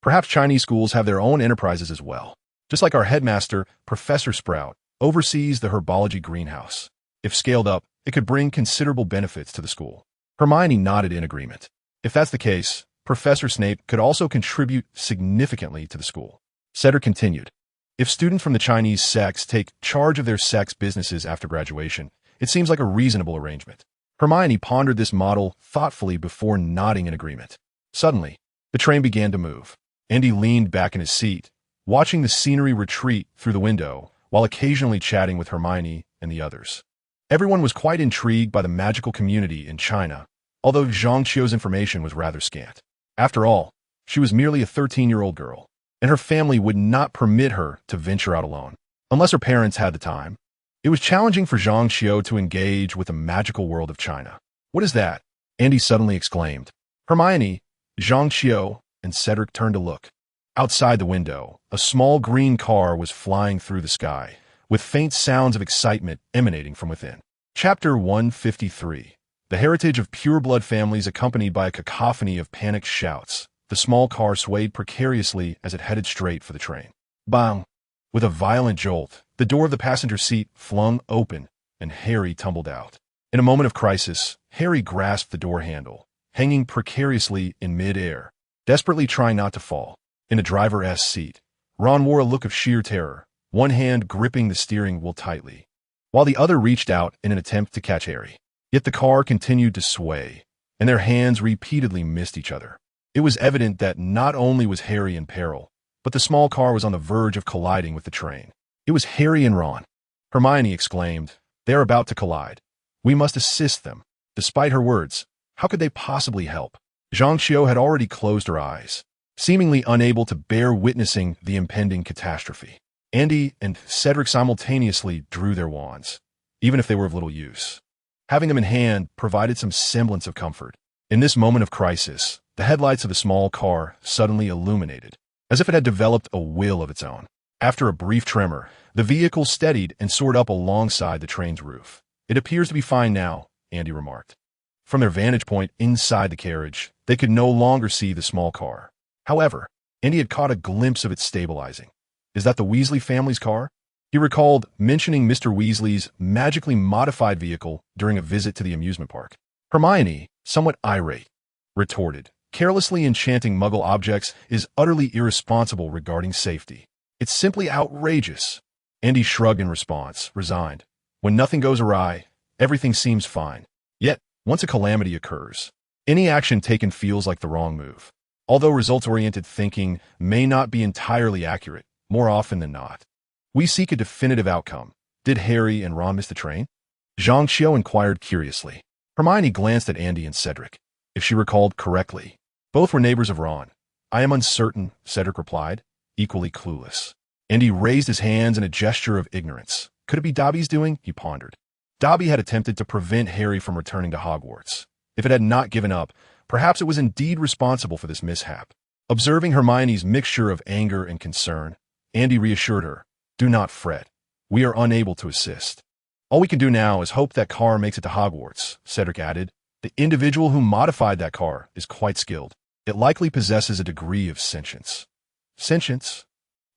A: Perhaps Chinese schools have their own enterprises as well. Just like our headmaster, Professor Sprout, oversees the herbology greenhouse. If scaled up, it could bring considerable benefits to the school. Hermione nodded in agreement. If that's the case, Professor Snape could also contribute significantly to the school. Cedric continued. If students from the Chinese sects take charge of their sect's businesses after graduation, it seems like a reasonable arrangement. Hermione pondered this model thoughtfully before nodding in agreement. Suddenly, the train began to move. Andy leaned back in his seat, watching the scenery retreat through the window while occasionally chatting with Hermione and the others. Everyone was quite intrigued by the magical community in China, although Zhang Qiu's information was rather scant. After all, she was merely a 13-year-old girl, and her family would not permit her to venture out alone, unless her parents had the time. It was challenging for Zhang Qiu to engage with the magical world of China. What is that? Andy suddenly exclaimed. Hermione, Zhang Qiu, and Cedric turned to look. Outside the window, a small green car was flying through the sky, with faint sounds of excitement emanating from within. Chapter 153. The heritage of pure-blood families accompanied by a cacophony of panicked shouts. The small car swayed precariously as it headed straight for the train. Bang! With a violent jolt, the door of the passenger seat flung open, and Harry tumbled out. In a moment of crisis, Harry grasped the door handle, hanging precariously in mid-air, desperately trying not to fall. In the driver's seat, Ron wore a look of sheer terror, one hand gripping the steering wheel tightly, while the other reached out in an attempt to catch Harry. Yet the car continued to sway, and their hands repeatedly missed each other. It was evident that not only was Harry in peril, but the small car was on the verge of colliding with the train. It was Harry and Ron. Hermione exclaimed, "They are about to collide. We must assist them." Despite her words, how could they possibly help? Zhang Qiu had already closed her eyes, seemingly unable to bear witnessing the impending catastrophe. Andy and Cedric simultaneously drew their wands, even if they were of little use. Having them in hand provided some semblance of comfort. In this moment of crisis, the headlights of the small car suddenly illuminated, as if it had developed a will of its own. After a brief tremor, the vehicle steadied and soared up alongside the train's roof. "It appears to be fine now," Andy remarked. From their vantage point inside the carriage, they could no longer see the small car. However, Andy had caught a glimpse of it stabilizing. "Is that the Weasley family's car?" He He recalled mentioning Mr. Weasley's magically modified vehicle during a visit to the amusement park. Hermione, somewhat irate, retorted, "Carelessly enchanting Muggle objects is utterly irresponsible regarding safety. It's simply outrageous." Andy shrugged in response, resigned. When nothing goes awry, everything seems fine. Yet, once a calamity occurs, any action taken feels like the wrong move. Although results-oriented thinking may not be entirely accurate, more often than not, we seek a definitive outcome. Did Harry and Ron miss the train? Zhang Xiao inquired curiously. Hermione glanced at Andy and Cedric. If she recalled correctly, both were neighbors of Ron. "I am uncertain," Cedric replied, equally clueless. Andy raised his hands in a gesture of ignorance. Could it be Dobby's doing? He pondered. Dobby had attempted to prevent Harry from returning to Hogwarts. If it had not given up, perhaps it was indeed responsible for this mishap. Observing Hermione's mixture of anger and concern, Andy reassured her, "Do not fret. We are unable to assist. All we can do now is hope that car makes it to Hogwarts," Cedric added. "The individual who modified that car is quite skilled. It likely possesses a degree of sentience." Sentience?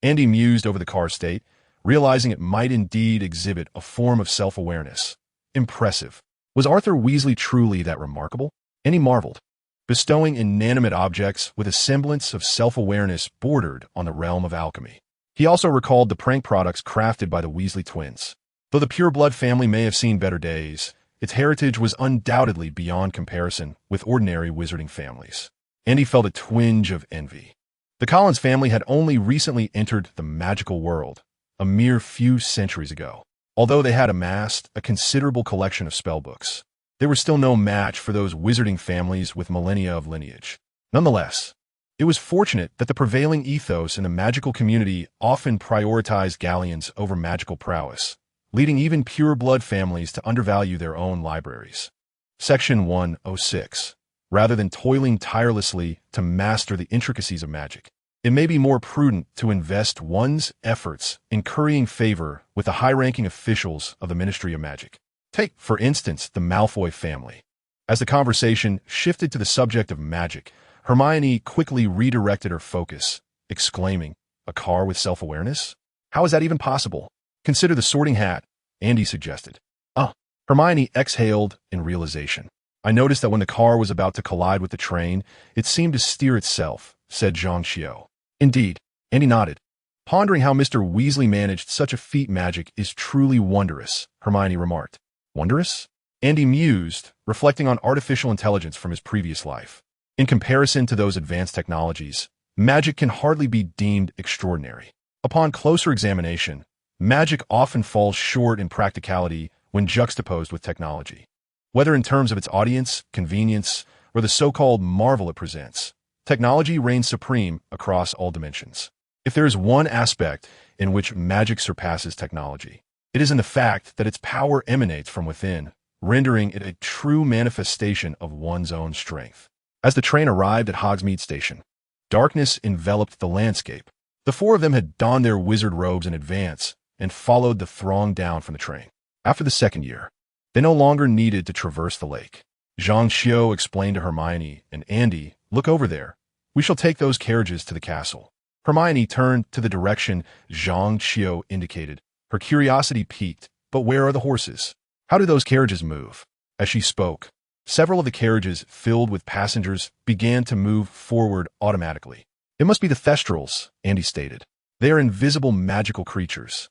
A: Andy mused over the car's state, realizing it might indeed exhibit a form of self-awareness. Impressive. Was Arthur Weasley truly that remarkable? Andy marveled. Bestowing inanimate objects with a semblance of self-awareness bordered on the realm of alchemy. He also recalled the prank products crafted by the Weasley twins. Though the pure-blood family may have seen better days, its heritage was undoubtedly beyond comparison with ordinary wizarding families. Andy felt a twinge of envy. The Collins family had only recently entered the magical world, a mere few centuries ago. Although they had amassed a considerable collection of spellbooks, they were still no match for those wizarding families with millennia of lineage. Nonetheless, it was fortunate that the prevailing ethos in the magical community often prioritized galleons over magical prowess, leading even pure-blood families to undervalue their own libraries. Section 106. Rather than toiling tirelessly to master the intricacies of magic, it may be more prudent to invest one's efforts in currying favor with the high-ranking officials of the Ministry of Magic. Take, for instance, the Malfoy family. As the conversation shifted to the subject of magic, Hermione quickly redirected her focus, exclaiming, "A car with self-awareness? How is that even possible? Consider the Sorting Hat," Andy suggested. Hermione exhaled in realization. "I noticed that when the car was about to collide with the train, it seemed to steer itself," said Zhang Xiao. "Indeed," Andy nodded. "Pondering how Mr. Weasley managed such a feat magic is truly wondrous," Hermione remarked. "Wondrous?" Andy mused, reflecting on artificial intelligence from his previous life. In comparison to those advanced technologies, magic can hardly be deemed extraordinary. Upon closer examination, magic often falls short in practicality when juxtaposed with technology. Whether in terms of its audience, convenience, or the so-called marvel it presents, technology reigns supreme across all dimensions. If there is one aspect in which magic surpasses technology, it is in the fact that its power emanates from within, rendering it a true manifestation of one's own strength. As the train arrived at Hogsmeade Station, darkness enveloped the landscape. The four of them had donned their wizard robes in advance and followed the throng down from the train. After the second year, they no longer needed to traverse the lake. Zhang Xiao explained to Hermione and Andy, "Look over there. We shall take those carriages to the castle." Hermione turned to the direction Zhang Xiao indicated. Her curiosity piqued. "But where are the horses? How do those carriages move?" As she spoke, several of the carriages filled with passengers began to move forward automatically. "It must be the Thestrals," Andy stated. "They are invisible magical creatures,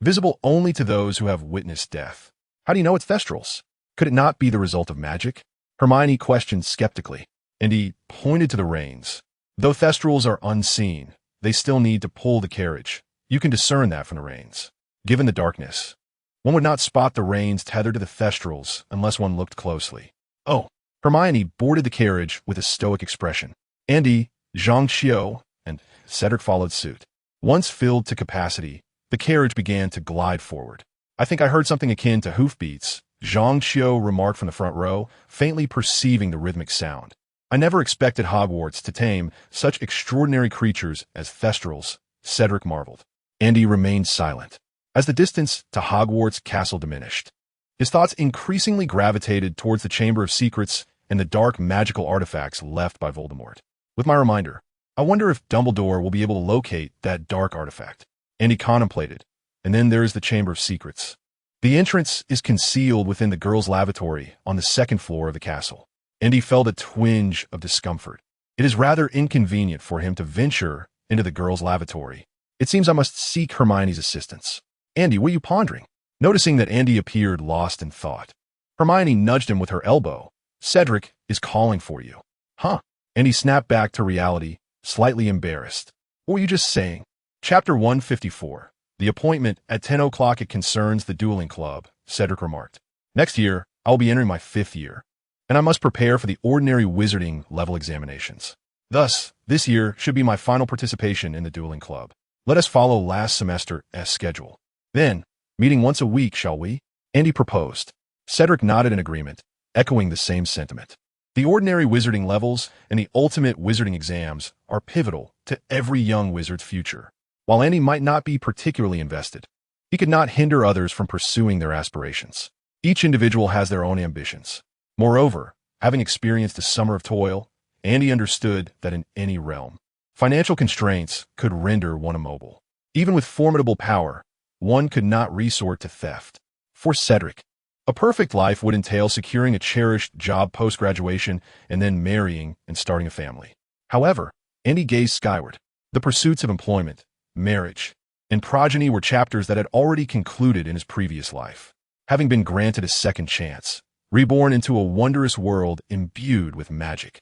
A: visible only to those who have witnessed death." "How do you know it's Thestrals? Could it not be the result of magic?" Hermione questioned skeptically, and he pointed to the reins. "Though Thestrals are unseen, they still need to pull the carriage. You can discern that from the reins. Given the darkness, one would not spot the reins tethered to the Thestrals unless one looked closely." "Oh." Hermione boarded the carriage with a stoic expression. Andy, Zhang Xiao, and Cedric followed suit. Once filled to capacity, the carriage began to glide forward. "I think I heard something akin to hoofbeats," Zhang Xiao remarked from the front row, faintly perceiving the rhythmic sound. "I never expected Hogwarts to tame such extraordinary creatures as Thestrals," Cedric marveled. Andy remained silent. As the distance to Hogwarts Castle diminished, his thoughts increasingly gravitated towards the Chamber of Secrets and the dark magical artifacts left by Voldemort. With my reminder, I wonder if Dumbledore will be able to locate that dark artifact. Andy contemplated, And then there is the Chamber of Secrets. The entrance is concealed within the girls' lavatory on the second floor of the castle. Andy felt a twinge of discomfort. It is rather inconvenient for him to venture into the girls' lavatory. It seems I must seek Hermione's assistance. Andy, what are you pondering? Noticing that Andy appeared lost in thought, Hermione nudged him with her elbow. Cedric is calling for you. Huh? Andy snapped back to reality, slightly embarrassed. What were you just saying? Chapter 154. The appointment at 10 o'clock. It concerns the dueling club, Cedric remarked. Next year, I'll be entering my 5th year, and I must prepare for the ordinary wizarding level examinations. Thus, this year should be my final participation in the dueling club. Let us follow last semester's schedule. Then, meeting once a week, shall we? Andy proposed. Cedric nodded in agreement, echoing the same sentiment. The ordinary wizarding levels and the ultimate wizarding exams are pivotal to every young wizard's future. While Andy might not be particularly invested, he could not hinder others from pursuing their aspirations. Each individual has their own ambitions. Moreover, having experienced a summer of toil, Andy understood that in any realm, financial constraints could render one immobile. Even with formidable power, one could not resort to theft. For Cedric, a perfect life would entail securing a cherished job post-graduation and then marrying and starting a family. However, Andy gazed skyward. The pursuits of employment, marriage, and progeny were chapters that had already concluded in his previous life. Having been granted a second chance, reborn into a wondrous world imbued with magic,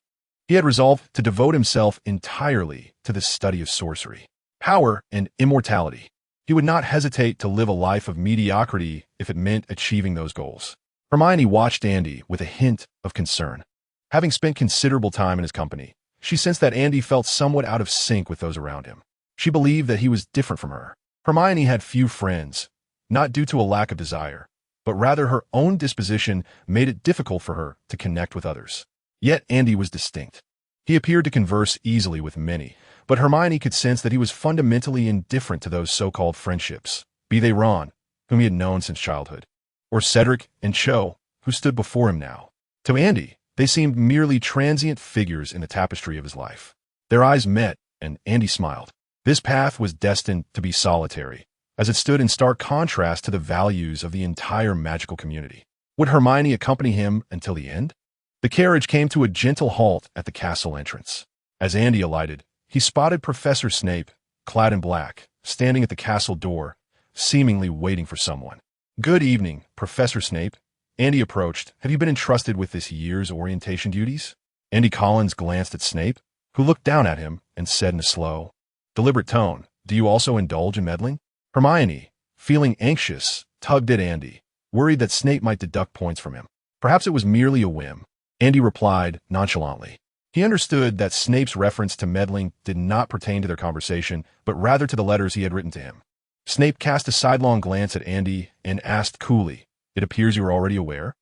A: he had resolved to devote himself entirely to the study of sorcery, power, and immortality. He would not hesitate to live a life of mediocrity if it meant achieving those goals. Hermione watched Andy with a hint of concern. Having spent considerable time in his company, she sensed that Andy felt somewhat out of sync with those around him. She believed that he was different from her. Hermione had few friends, not due to a lack of desire, but rather her own disposition made it difficult for her to connect with others. Yet Andy was distinct. He appeared to converse easily with many, but Hermione could sense that he was fundamentally indifferent to those so-called friendships, be they Ron, whom he had known since childhood, or Cedric and Cho, who stood before him now. To Andy, they seemed merely transient figures in the tapestry of his life. Their eyes met, and Andy smiled. This path was destined to be solitary, as it stood in stark contrast to the values of the entire magical community. Would Hermione accompany him until the end? The carriage came to a gentle halt at the castle entrance. As Andy alighted, he spotted Professor Snape, clad in black, standing at the castle door, seemingly waiting for someone. Good evening, Professor Snape. Andy approached. Have you been entrusted with this year's orientation duties? Andy Collins glanced at Snape, who looked down at him and said in a slow, deliberate tone, do you also indulge in meddling? Hermione, feeling anxious, tugged at Andy, worried that Snape might deduct points from him. Perhaps it was merely a whim. Andy replied nonchalantly. He understood that Snape's reference to meddling did not pertain to their conversation, but rather to the letters he had written to him. Snape cast a sidelong glance at Andy and asked coolly, it appears you are already aware?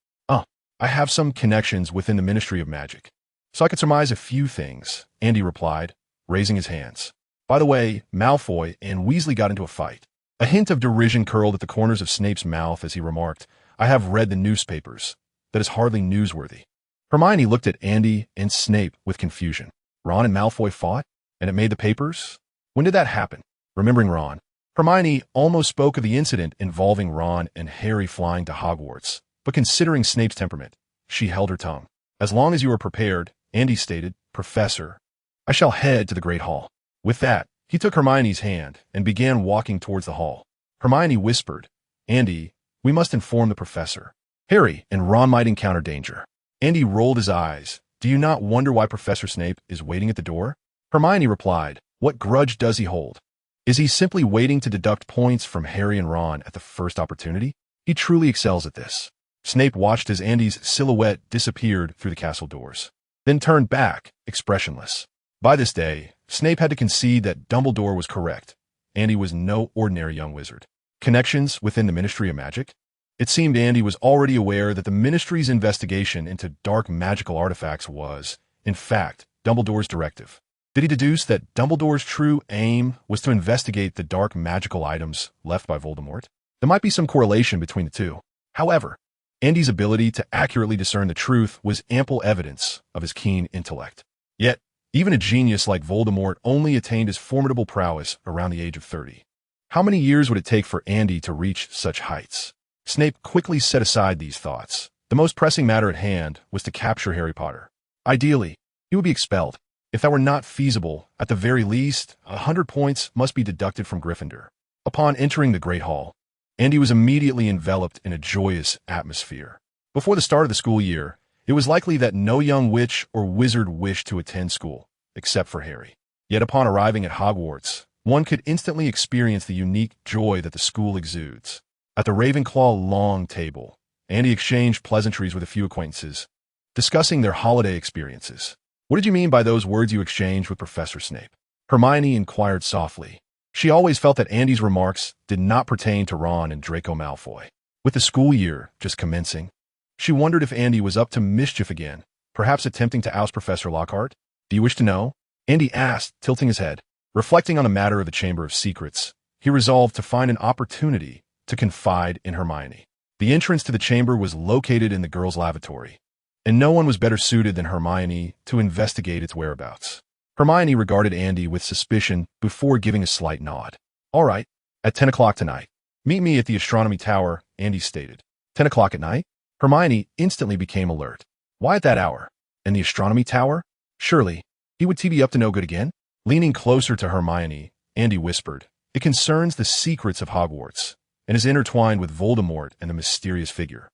A: I have some connections within the Ministry of Magic, so I could surmise a few things, Andy replied, raising his hands. By the way, Malfoy and Weasley got into a fight. A hint of derision curled at the corners of Snape's mouth as he remarked, I have read the newspapers. That is hardly newsworthy. Hermione looked at Andy and Snape with confusion. Ron and Malfoy fought, and it made the papers? When did that happen? Remembering Ron, Hermione almost spoke of the incident involving Ron and Harry flying to Hogwarts, but considering Snape's temperament, she held her tongue. As long as you are prepared, Andy stated, Professor, I shall head to the Great Hall. With that, he took Hermione's hand and began walking towards the hall. Hermione whispered, Andy, we must inform the professor. Harry and Ron might encounter danger. Andy rolled his eyes. Do you not wonder why Professor Snape is waiting at the door? Hermione replied, what grudge does he hold? Is he simply waiting to deduct points from Harry and Ron at the first opportunity? He truly excels at this. Snape watched as Andy's silhouette disappeared through the castle doors, then turned back, expressionless. By this day, Snape had to concede that Dumbledore was correct. Andy was no ordinary young wizard. Connections within the Ministry of Magic? It seemed Andy was already aware that the Ministry's investigation into dark magical artifacts was, in fact, Dumbledore's directive. Did he deduce that Dumbledore's true aim was to investigate the dark magical items left by Voldemort? There might be some correlation between the two. However, Andy's ability to accurately discern the truth was ample evidence of his keen intellect. Yet, even a genius like Voldemort only attained his formidable prowess around the age of 30. How many years would it take for Andy to reach such heights? Snape quickly set aside these thoughts. The most pressing matter at hand was to capture Harry Potter. Ideally, he would be expelled. If that were not feasible, at the very least, 100 points must be deducted from Gryffindor. Upon entering the Great Hall, Andy was immediately enveloped in a joyous atmosphere. Before the start of the school year, it was likely that no young witch or wizard wished to attend school, except for Harry. Yet upon arriving at Hogwarts, one could instantly experience the unique joy that the school exudes. At the Ravenclaw long table, Andy exchanged pleasantries with a few acquaintances, discussing their holiday experiences. "What did you mean by those words you exchanged with Professor Snape?" Hermione inquired softly. She always felt that Andy's remarks did not pertain to Ron and Draco Malfoy. With the school year just commencing, she wondered if Andy was up to mischief again, perhaps attempting to oust Professor Lockhart. "Do you wish to know?" Andy asked, tilting his head. Reflecting on the matter of the Chamber of Secrets, he resolved to find an opportunity to confide in Hermione. The entrance to the chamber was located in the girls' lavatory, and no one was better suited than Hermione to investigate its whereabouts. Hermione regarded Andy with suspicion before giving a slight nod. "All right, at 10 o'clock tonight. Meet me at the Astronomy Tower," Andy stated. 10 o'clock at night? Hermione instantly became alert. Why at that hour? And the Astronomy Tower? Surely, he would be up to no good again? Leaning closer to Hermione, Andy whispered, "It concerns the secrets of Hogwarts, and is intertwined with Voldemort and the mysterious figure."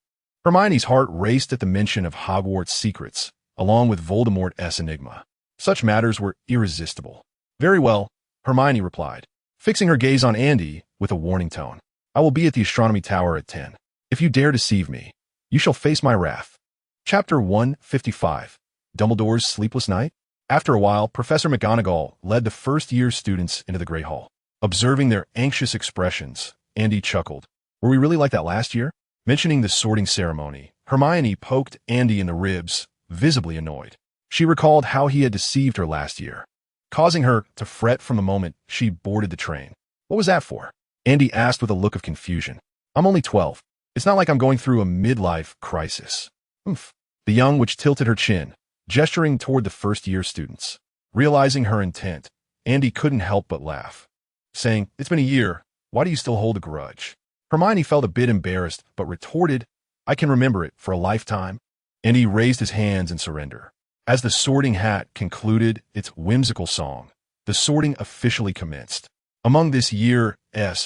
A: Hermione's heart raced at the mention of Hogwarts secrets, along with Voldemort's enigma. Such matters were irresistible. "Very well," Hermione replied, fixing her gaze on Andy with a warning tone. "I will be at the Astronomy Tower at 10. If you dare deceive me, you shall face my wrath." Chapter 155. Dumbledore's Sleepless Night? After a while, Professor McGonagall led the first-year students into the Great Hall. Observing their anxious expressions, Andy chuckled. "Were we really like that last year?" Mentioning the sorting ceremony, Hermione poked Andy in the ribs, visibly annoyed. She recalled how he had deceived her last year, causing her to fret from the moment she boarded the train. "What was that for?" Andy asked with a look of confusion. "I'm only 12. It's not like I'm going through a midlife crisis." "Oomph." The young witch tilted her chin, gesturing toward the first-year students. Realizing her intent, Andy couldn't help but laugh, saying, "It's been a year. Why do you still hold a grudge?" Hermione felt a bit embarrassed, but retorted, "I can remember it for a lifetime." Andy raised his hands in surrender. As the sorting hat concluded its whimsical song, the sorting officially commenced. Among this year's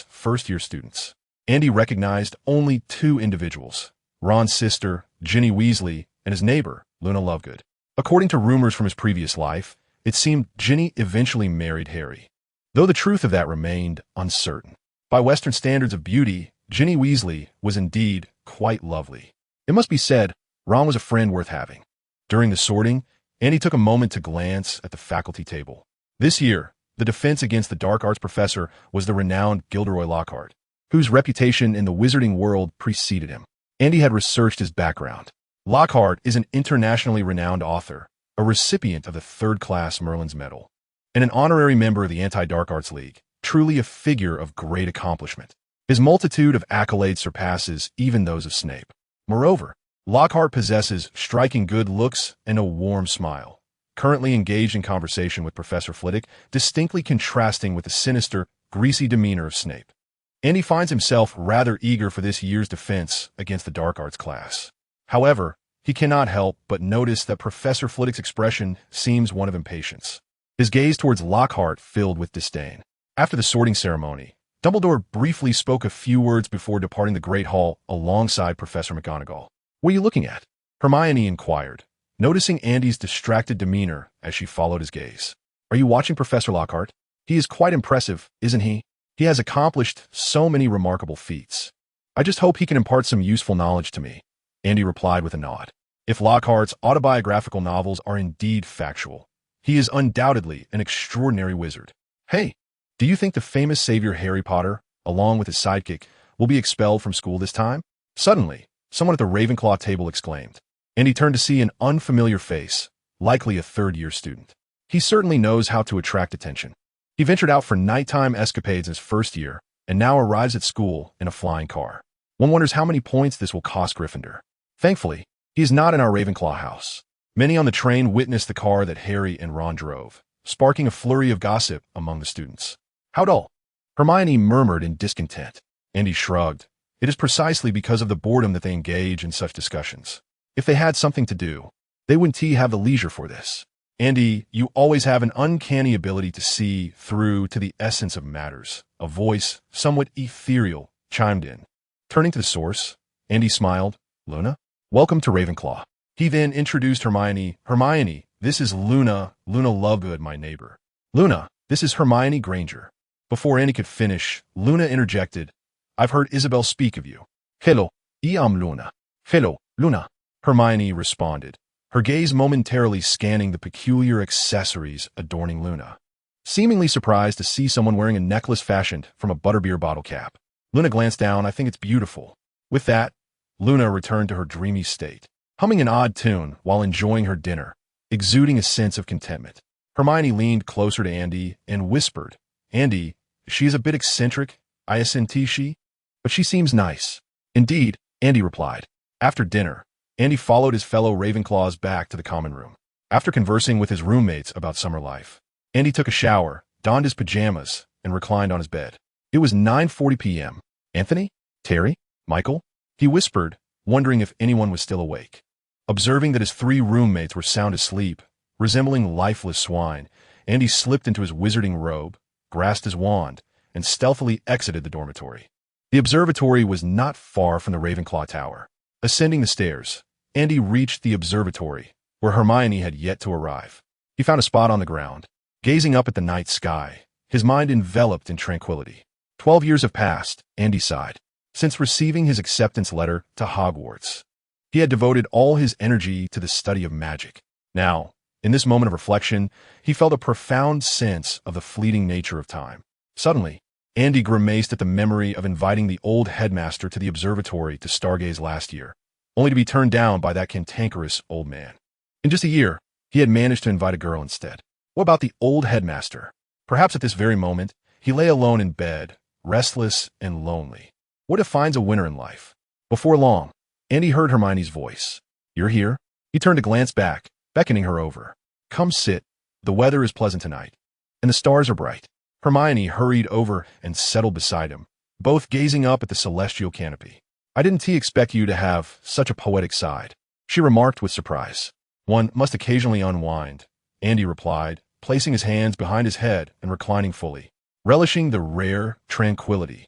A: first-year students, Andy recognized only two individuals, Ron's sister, Ginny Weasley, and his neighbor, Luna Lovegood. According to rumors from his previous life, it seemed Ginny eventually married Harry, though the truth of that remained uncertain. By Western standards of beauty, Ginny Weasley was indeed quite lovely. It must be said, Ron was a friend worth having. During the sorting, Andy took a moment to glance at the faculty table. This year, the defense against the dark arts professor was the renowned Gilderoy Lockhart, whose reputation in the wizarding world preceded him. Andy had researched his background. Lockhart is an internationally renowned author, a recipient of the third-class Merlin's Medal, and an honorary member of the Anti-Dark Arts League, truly a figure of great accomplishment. His multitude of accolades surpasses even those of Snape. Moreover, Lockhart possesses striking good looks and a warm smile, currently engaged in conversation with Professor Flitwick, distinctly contrasting with the sinister, greasy demeanor of Snape. Andy finds himself rather eager for this year's defense against the dark arts class. However, he cannot help but notice that Professor Flitwick's expression seems one of impatience. His gaze towards Lockhart filled with disdain. After the sorting ceremony, Dumbledore briefly spoke a few words before departing the Great Hall alongside Professor McGonagall. "What are you looking at?" Hermione inquired, noticing Andy's distracted demeanor as she followed his gaze. "Are you watching Professor Lockhart? He is quite impressive, isn't he? He has accomplished so many remarkable feats. I just hope he can impart some useful knowledge to me," Andy replied with a nod. If Lockhart's autobiographical novels are indeed factual, he is undoubtedly an extraordinary wizard. "Hey, do you think the famous savior Harry Potter, along with his sidekick, will be expelled from school this time?" Suddenly, someone at the Ravenclaw table exclaimed, and he turned to see an unfamiliar face, likely a third-year student. He certainly knows how to attract attention. He ventured out for nighttime escapades in his first year, and now arrives at school in a flying car. One wonders how many points this will cost Gryffindor. Thankfully, he is not in our Ravenclaw house. Many on the train witnessed the car that Harry and Ron drove, sparking a flurry of gossip among the students. "How dull." Hermione murmured in discontent. Andy shrugged. It is precisely because of the boredom that they engage in such discussions. If they had something to do, they wouldn't have the leisure for this. Andy, you always have an uncanny ability to see through to the essence of matters. A voice, somewhat ethereal, chimed in. Turning to the source, Andy smiled. Luna? Welcome to Ravenclaw. He then introduced Hermione. Hermione, this is Luna Lovegood, my neighbor. Luna, this is Hermione Granger. Before Andy could finish, Luna interjected. I've heard Isabel speak of you. Hello, I am Luna. Hello, Luna. Hermione responded, her gaze momentarily scanning the peculiar accessories adorning Luna. Seemingly surprised to see someone wearing a necklace fashioned from a butterbeer bottle cap. Luna glanced down. I think it's beautiful. With that, Luna returned to her dreamy state, humming an odd tune while enjoying her dinner, exuding a sense of contentment. Hermione leaned closer to Andy and whispered, Andy, she is a bit eccentric, I assent she, but she seems nice. Indeed, Andy replied. After dinner, Andy followed his fellow Ravenclaws back to the common room. After conversing with his roommates about summer life, Andy took a shower, donned his pajamas, and reclined on his bed. It was 9:40 p.m. Anthony? Terry? Michael? He whispered, wondering if anyone was still awake. Observing that his 3 roommates were sound asleep, resembling lifeless swine, Andy slipped into his wizarding robe, grasped his wand, and stealthily exited the dormitory. The observatory was not far from the Ravenclaw Tower. Ascending the stairs, Andy reached the observatory, where Hermione had yet to arrive. He found a spot on the ground, gazing up at the night sky, his mind enveloped in tranquility. 12 years have passed, Andy sighed, since receiving his acceptance letter to Hogwarts. He had devoted all his energy to the study of magic. Now, in this moment of reflection, he felt a profound sense of the fleeting nature of time. Suddenly, Andy grimaced at the memory of inviting the old headmaster to the observatory to stargaze last year, only to be turned down by that cantankerous old man. In just a year, he had managed to invite a girl instead. What about the old headmaster? Perhaps at this very moment, he lay alone in bed, restless and lonely. What defines a winner in life? Before long, Andy heard Hermione's voice. You're here? He turned to glance back, beckoning her over. Come sit. The weather is pleasant tonight, and the stars are bright. Hermione hurried over and settled beside him, both gazing up at the celestial canopy. I didn't expect you to have such a poetic side, she remarked with surprise. One must occasionally unwind, Andy replied, placing his hands behind his head and reclining fully, relishing the rare tranquility.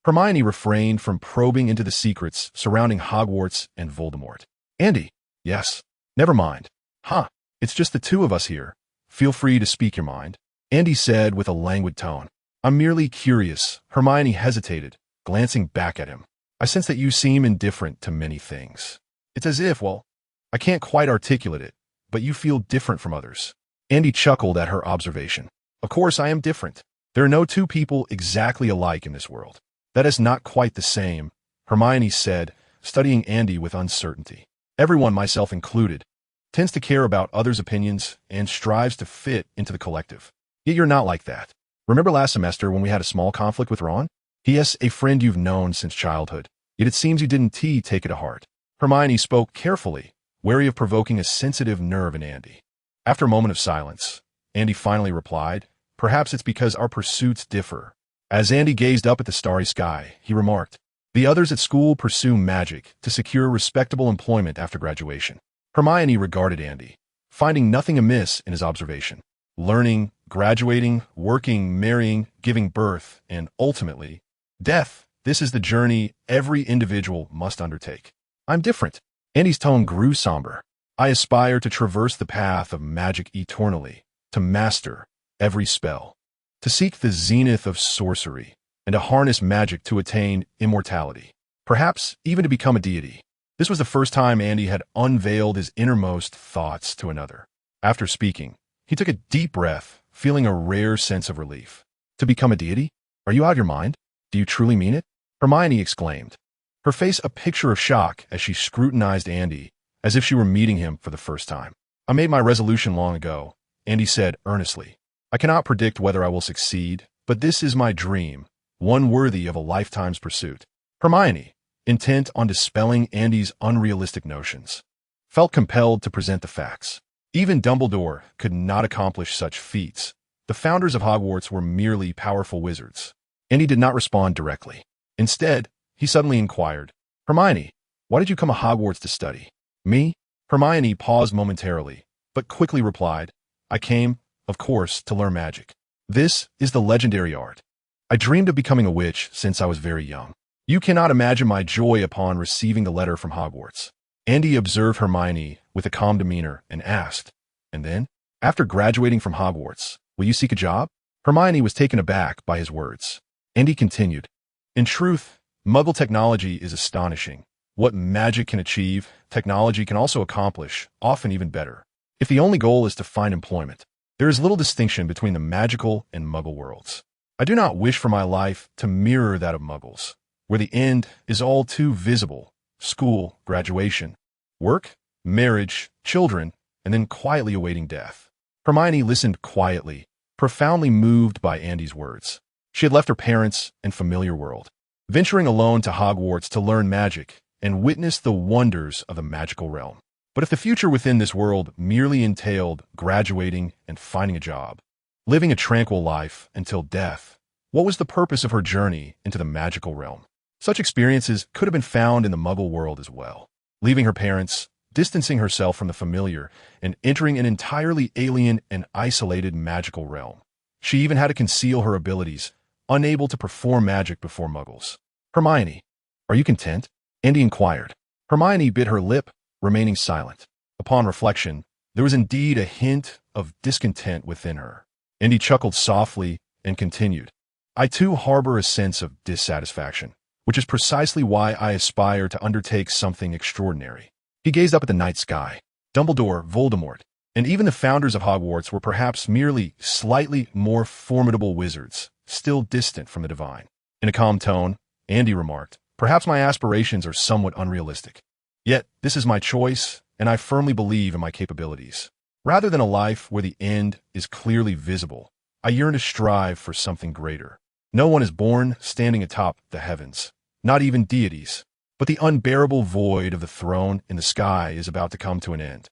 A: Hermione refrained from probing into the secrets surrounding Hogwarts and Voldemort. Andy, yes, never mind. Huh, it's just the 2 of us here. Feel free to speak your mind, Andy said with a languid tone. I'm merely curious. Hermione hesitated, glancing back at him. I sense that you seem indifferent to many things. It's as if, well, I can't quite articulate it, but you feel different from others. Andy chuckled at her observation. Of course I am different. There are no 2 people exactly alike in this world. That is not quite the same, Hermione said, studying Andy with uncertainty. Everyone, myself included, tends to care about others' opinions and strives to fit into the collective. Yet you're not like that. Remember last semester when we had a small conflict with Ron? He is a friend you've known since childhood, yet it seems you didn't take it to heart. Hermione spoke carefully, wary of provoking a sensitive nerve in Andy. After a moment of silence, Andy finally replied, perhaps it's because our pursuits differ. As Andy gazed up at the starry sky, he remarked, the others at school pursue magic to secure respectable employment after graduation. Hermione regarded Andy, finding nothing amiss in his observation. Learning, graduating, working, marrying, giving birth, and ultimately, death. This is the journey every individual must undertake. I'm different. Andy's tone grew somber. I aspire to traverse the path of magic eternally, to master every spell, to seek the zenith of sorcery, and to harness magic to attain immortality, perhaps even to become a deity. This was the first time Andy had unveiled his innermost thoughts to another. After speaking, he took a deep breath, feeling a rare sense of relief. To become a deity? Are you out of your mind? Do you truly mean it? Hermione exclaimed, her face a picture of shock as she scrutinized Andy, as if she were meeting him for the first time. I made my resolution long ago, Andy said earnestly. I cannot predict whether I will succeed, but this is my dream, one worthy of a lifetime's pursuit. Hermione, intent on dispelling Andy's unrealistic notions, felt compelled to present the facts. Even Dumbledore could not accomplish such feats. The founders of Hogwarts were merely powerful wizards. Andy did not respond directly. Instead, he suddenly inquired, Hermione, why did you come to Hogwarts to study? Me? Hermione paused momentarily, but quickly replied, I came, of course, to learn magic. This is the legendary art. I dreamed of becoming a witch since I was very young. You cannot imagine my joy upon receiving the letter from Hogwarts. Andy observed Hermione with a calm demeanor and asked, and then, after graduating from Hogwarts, will you seek a job? Hermione was taken aback by his words. Andy continued, in truth, Muggle technology is astonishing. What magic can achieve, technology can also accomplish, often even better. If the only goal is to find employment, there is little distinction between the magical and Muggle worlds. I do not wish for my life to mirror that of Muggles, where the end is all too visible. School, graduation, work, marriage, children, and then quietly awaiting death. Hermione listened quietly, profoundly moved by Andy's words. She had left her parents and familiar world, venturing alone to Hogwarts to learn magic and witness the wonders of the magical realm. But if the future within this world merely entailed graduating and finding a job, living a tranquil life until death, what was the purpose of her journey into the magical realm? Such experiences could have been found in the Muggle world as well. Leaving her parents, distancing herself from the familiar, and entering an entirely alien and isolated magical realm. She even had to conceal her abilities, unable to perform magic before Muggles. Hermione, are you content? Andy inquired. Hermione bit her lip, remaining silent. Upon reflection, there was indeed a hint of discontent within her. Andy chuckled softly and continued, I too harbor a sense of dissatisfaction, which is precisely why I aspire to undertake something extraordinary. He gazed up at the night sky. Dumbledore, Voldemort, and even the founders of Hogwarts were perhaps merely slightly more formidable wizards, still distant from the divine. In a calm tone, Andy remarked, perhaps my aspirations are somewhat unrealistic. Yet, this is my choice, and I firmly believe in my capabilities. Rather than a life where the end is clearly visible, I yearn to strive for something greater. No one is born standing atop the heavens, not even deities, but the unbearable void of the throne in the sky is about to come to an end.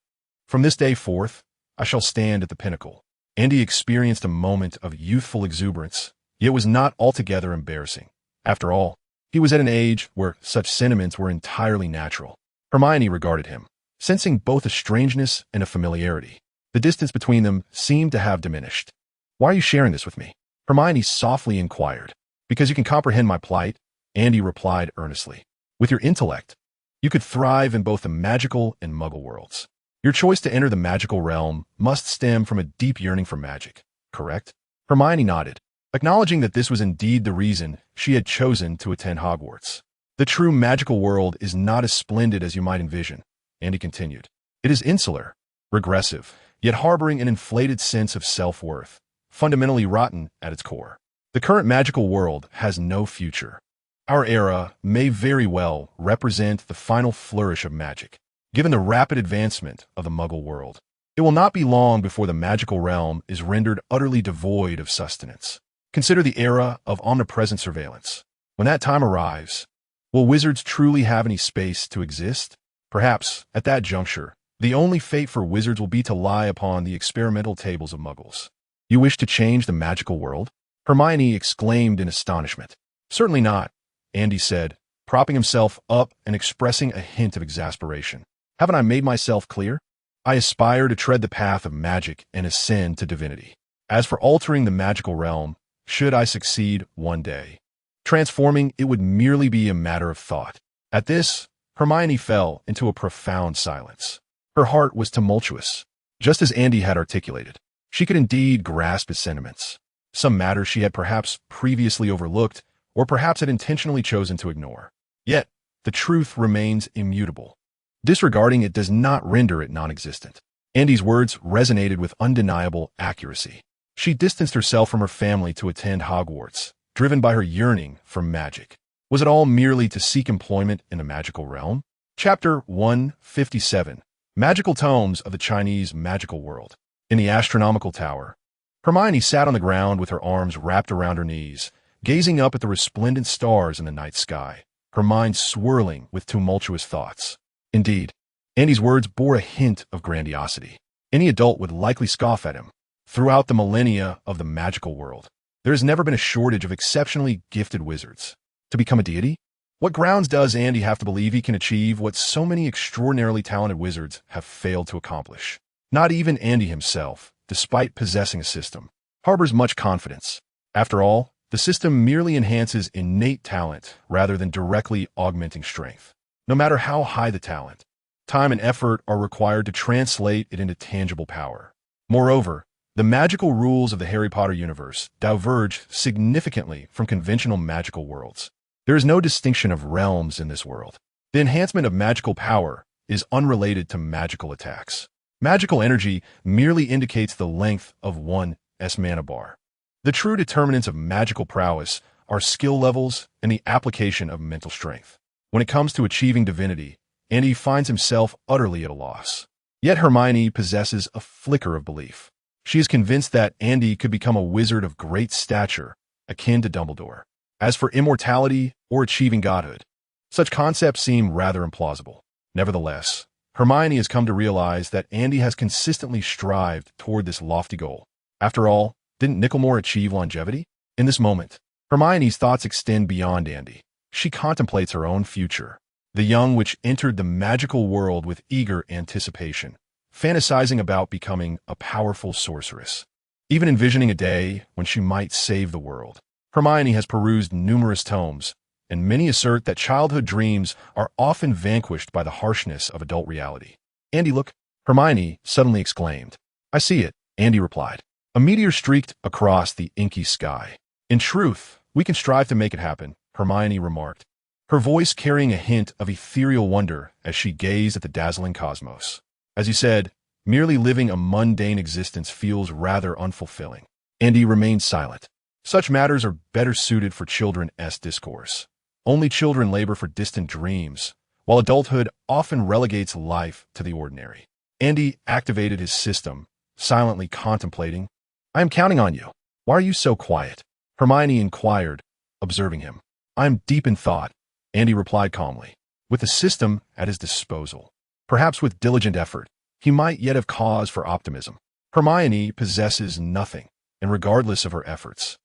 A: From this day forth, I shall stand at the pinnacle. Andy experienced a moment of youthful exuberance, yet was not altogether embarrassing. After all, he was at an age where such sentiments were entirely natural. Hermione regarded him, sensing both a strangeness and a familiarity. The distance between them seemed to have diminished. Why are you sharing this with me? Hermione softly inquired. Because you can comprehend my plight, Andy replied earnestly. With your intellect, you could thrive in both the magical and Muggle worlds. Your choice to enter the magical realm must stem from a deep yearning for magic, correct? Hermione nodded, acknowledging that this was indeed the reason she had chosen to attend Hogwarts. The true magical world is not as splendid as you might envision, Andy continued. It is insular, regressive, yet harboring an inflated sense of self-worth, fundamentally rotten at its core. The current magical world has no future. Our era may very well represent the final flourish of magic. Given the rapid advancement of the Muggle world, it will not be long before the magical realm is rendered utterly devoid of sustenance. Consider the era of omnipresent surveillance. When that time arrives, will wizards truly have any space to exist? Perhaps, at that juncture, the only fate for wizards will be to lie upon the experimental tables of Muggles. You wish to change the magical world? Hermione exclaimed in astonishment. Certainly not, Andy said, propping himself up and expressing a hint of exasperation. Haven't I made myself clear? I aspire to tread the path of magic and ascend to divinity. As for altering the magical realm, should I succeed one day, transforming it would merely be a matter of thought. At this, Hermione fell into a profound silence. Her heart was tumultuous, just as Andy had articulated. She could indeed grasp his sentiments. Some matters she had perhaps previously overlooked, or perhaps had intentionally chosen to ignore. Yet, the truth remains immutable. Disregarding it does not render it non-existent. Andy's words resonated with undeniable accuracy. She distanced herself from her family to attend Hogwarts, driven by her yearning for magic. Was it all merely to seek employment in the magical realm? Chapter 157. Magical Tomes of the Chinese Magical World. In the astronomical tower, Hermione sat on the ground with her arms wrapped around her knees, gazing up at the resplendent stars in the night sky, her mind swirling with tumultuous thoughts. Indeed, Andy's words bore a hint of grandiosity. Any adult would likely scoff at him. Throughout the millennia of the magical world, There has never been a shortage of exceptionally gifted wizards. To become a deity? What grounds does Andy have to believe he can achieve what so many extraordinarily talented wizards have failed to accomplish? Not even Andy himself, despite possessing a system, harbors much confidence. After all, the system merely enhances innate talent rather than directly augmenting strength. No matter how high the talent, time and effort are required to translate it into tangible power. Moreover, the magical rules of the Harry Potter universe diverge significantly from conventional magical worlds. There is no distinction of realms in this world. The enhancement of magical power is unrelated to magical attacks. Magical energy merely indicates the length of one's mana bar. The true determinants of magical prowess are skill levels and the application of mental strength. When it comes to achieving divinity, Andy finds himself utterly at a loss. Yet Hermione possesses a flicker of belief. She is convinced that Andy could become a wizard of great stature, akin to Dumbledore. As for immortality or achieving godhood, such concepts seem rather implausible. Nevertheless, Hermione has come to realize that Andy has consistently strived toward this lofty goal. After all, didn't Nicklemore achieve longevity? In this moment, Hermione's thoughts extend beyond Andy. She contemplates her own future, the young witch entered the magical world with eager anticipation, fantasizing about becoming a powerful sorceress. Even envisioning a day when she might save the world. Hermione has perused numerous tomes, and many assert that childhood dreams are often vanquished by the harshness of adult reality. Andy, look, Hermione suddenly exclaimed. I see it, Andy replied. A meteor streaked across the inky sky. In truth, we can strive to make it happen, Hermione remarked, her voice carrying a hint of ethereal wonder as she gazed at the dazzling cosmos. As you said, merely living a mundane existence feels rather unfulfilling. Andy remained silent. Such matters are better suited for children's discourse. Only children labor for distant dreams, while adulthood often relegates life to the ordinary. Andy activated his system, silently contemplating. I am counting on you. Why are you so quiet? Hermione inquired, observing him. I am deep in thought, Andy replied calmly. With the system at his disposal, perhaps with diligent effort, he might yet have cause for optimism. Hermione possesses nothing, and regardless of her efforts,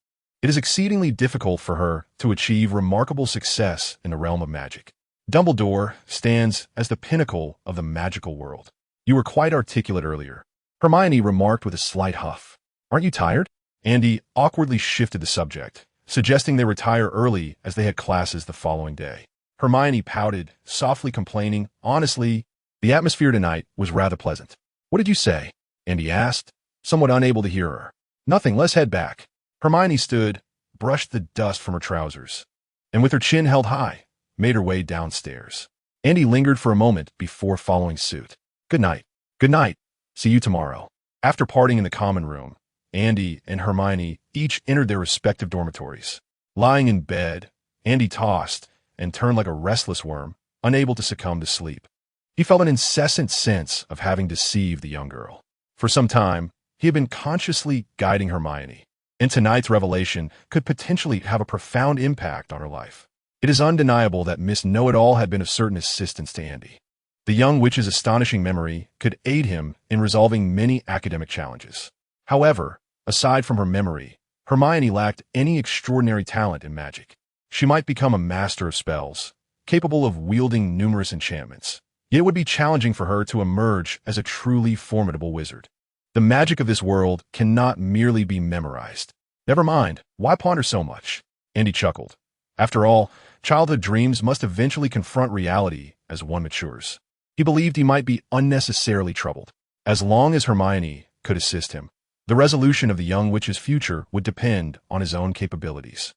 A: it is exceedingly difficult for her to achieve remarkable success in the realm of magic. Dumbledore stands as the pinnacle of the magical world. You were quite articulate earlier, Hermione remarked with a slight huff. Aren't you tired? Andy awkwardly shifted the subject, suggesting they retire early as they had classes the following day. Hermione pouted, softly complaining, honestly, the atmosphere tonight was rather pleasant. What did you say? Andy asked, somewhat unable to hear her. Nothing, let's head back. Hermione stood, brushed the dust from her trousers, and with her chin held high, made her way downstairs. Andy lingered for a moment before following suit. Good night. Good night. See you tomorrow. After parting in the common room, Andy and Hermione each entered their respective dormitories. Lying in bed, Andy tossed and turned like a restless worm, unable to succumb to sleep. He felt an incessant sense of having deceived the young girl. For some time, he had been consciously guiding Hermione, and tonight's revelation could potentially have a profound impact on her life. It is undeniable that Miss Know-It-All had been of certain assistance to Andy. The young witch's astonishing memory could aid him in resolving many academic challenges. However, aside from her memory, Hermione lacked any extraordinary talent in magic. She might become a master of spells, capable of wielding numerous enchantments, yet it would be challenging for her to emerge as a truly formidable wizard. The magic of this world cannot merely be memorized. Never mind, why ponder so much? Andy chuckled. After all, childhood dreams must eventually confront reality as one matures. He believed he might be unnecessarily troubled. As long as Hermione could assist him, the resolution of the young witch's future would depend on his own capabilities.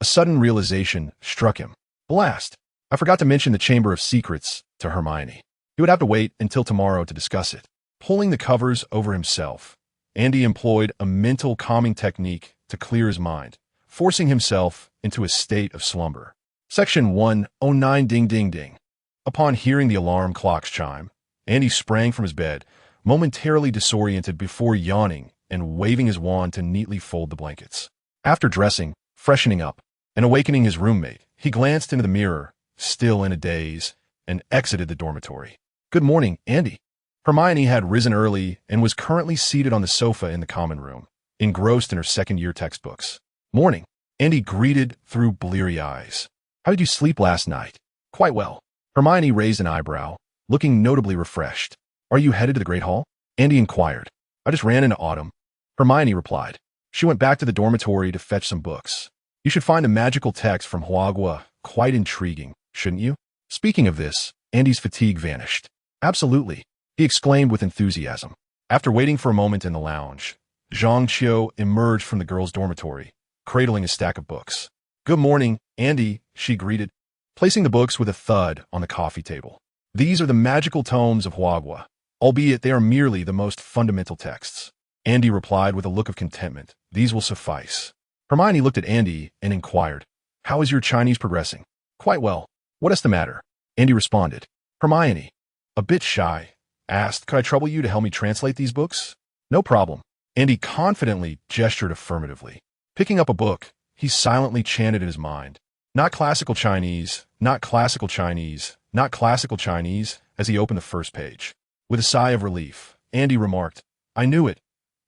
A: A sudden realization struck him. Blast! I forgot to mention the Chamber of Secrets to Hermione. He would have to wait until tomorrow to discuss it. Pulling the covers over himself, Andy employed a mental calming technique to clear his mind, forcing himself into a state of slumber. Section 109 Ding Ding Ding. Upon hearing the alarm clock's chime, Andy sprang from his bed, momentarily disoriented before yawning and waving his wand to neatly fold the blankets. After dressing, freshening up, and awakening his roommate, he glanced into the mirror, still in a daze, and exited the dormitory. Good morning, Andy. Hermione had risen early and was currently seated on the sofa in the common room, engrossed in her second-year textbooks. Morning. Andy greeted through bleary eyes. How did you sleep last night? Quite well. Hermione raised an eyebrow, looking notably refreshed. Are you headed to the Great Hall? Andy inquired. I just ran into Autumn. Hermione replied. She went back to the dormitory to fetch some books. You should find the magical text from Hogwarts quite intriguing, shouldn't you? Speaking of this, Andy's fatigue vanished. Absolutely, he exclaimed with enthusiasm. After waiting for a moment in the lounge, Zhang Qiu emerged from the girls' dormitory, cradling a stack of books. Good morning, Andy, she greeted, placing the books with a thud on the coffee table. These are the magical tomes of Hogwarts, albeit they are merely the most fundamental texts. Andy replied with a look of contentment. These will suffice. Hermione looked at Andy and inquired, How is your Chinese progressing? Quite well. What is the matter? Andy responded. Hermione, a bit shy, asked, Could I trouble you to help me translate these books? No problem. Andy confidently gestured affirmatively. Picking up a book, he silently chanted in his mind, Not classical Chinese, not classical Chinese, not classical Chinese, as he opened the first page. With a sigh of relief, Andy remarked, I knew it.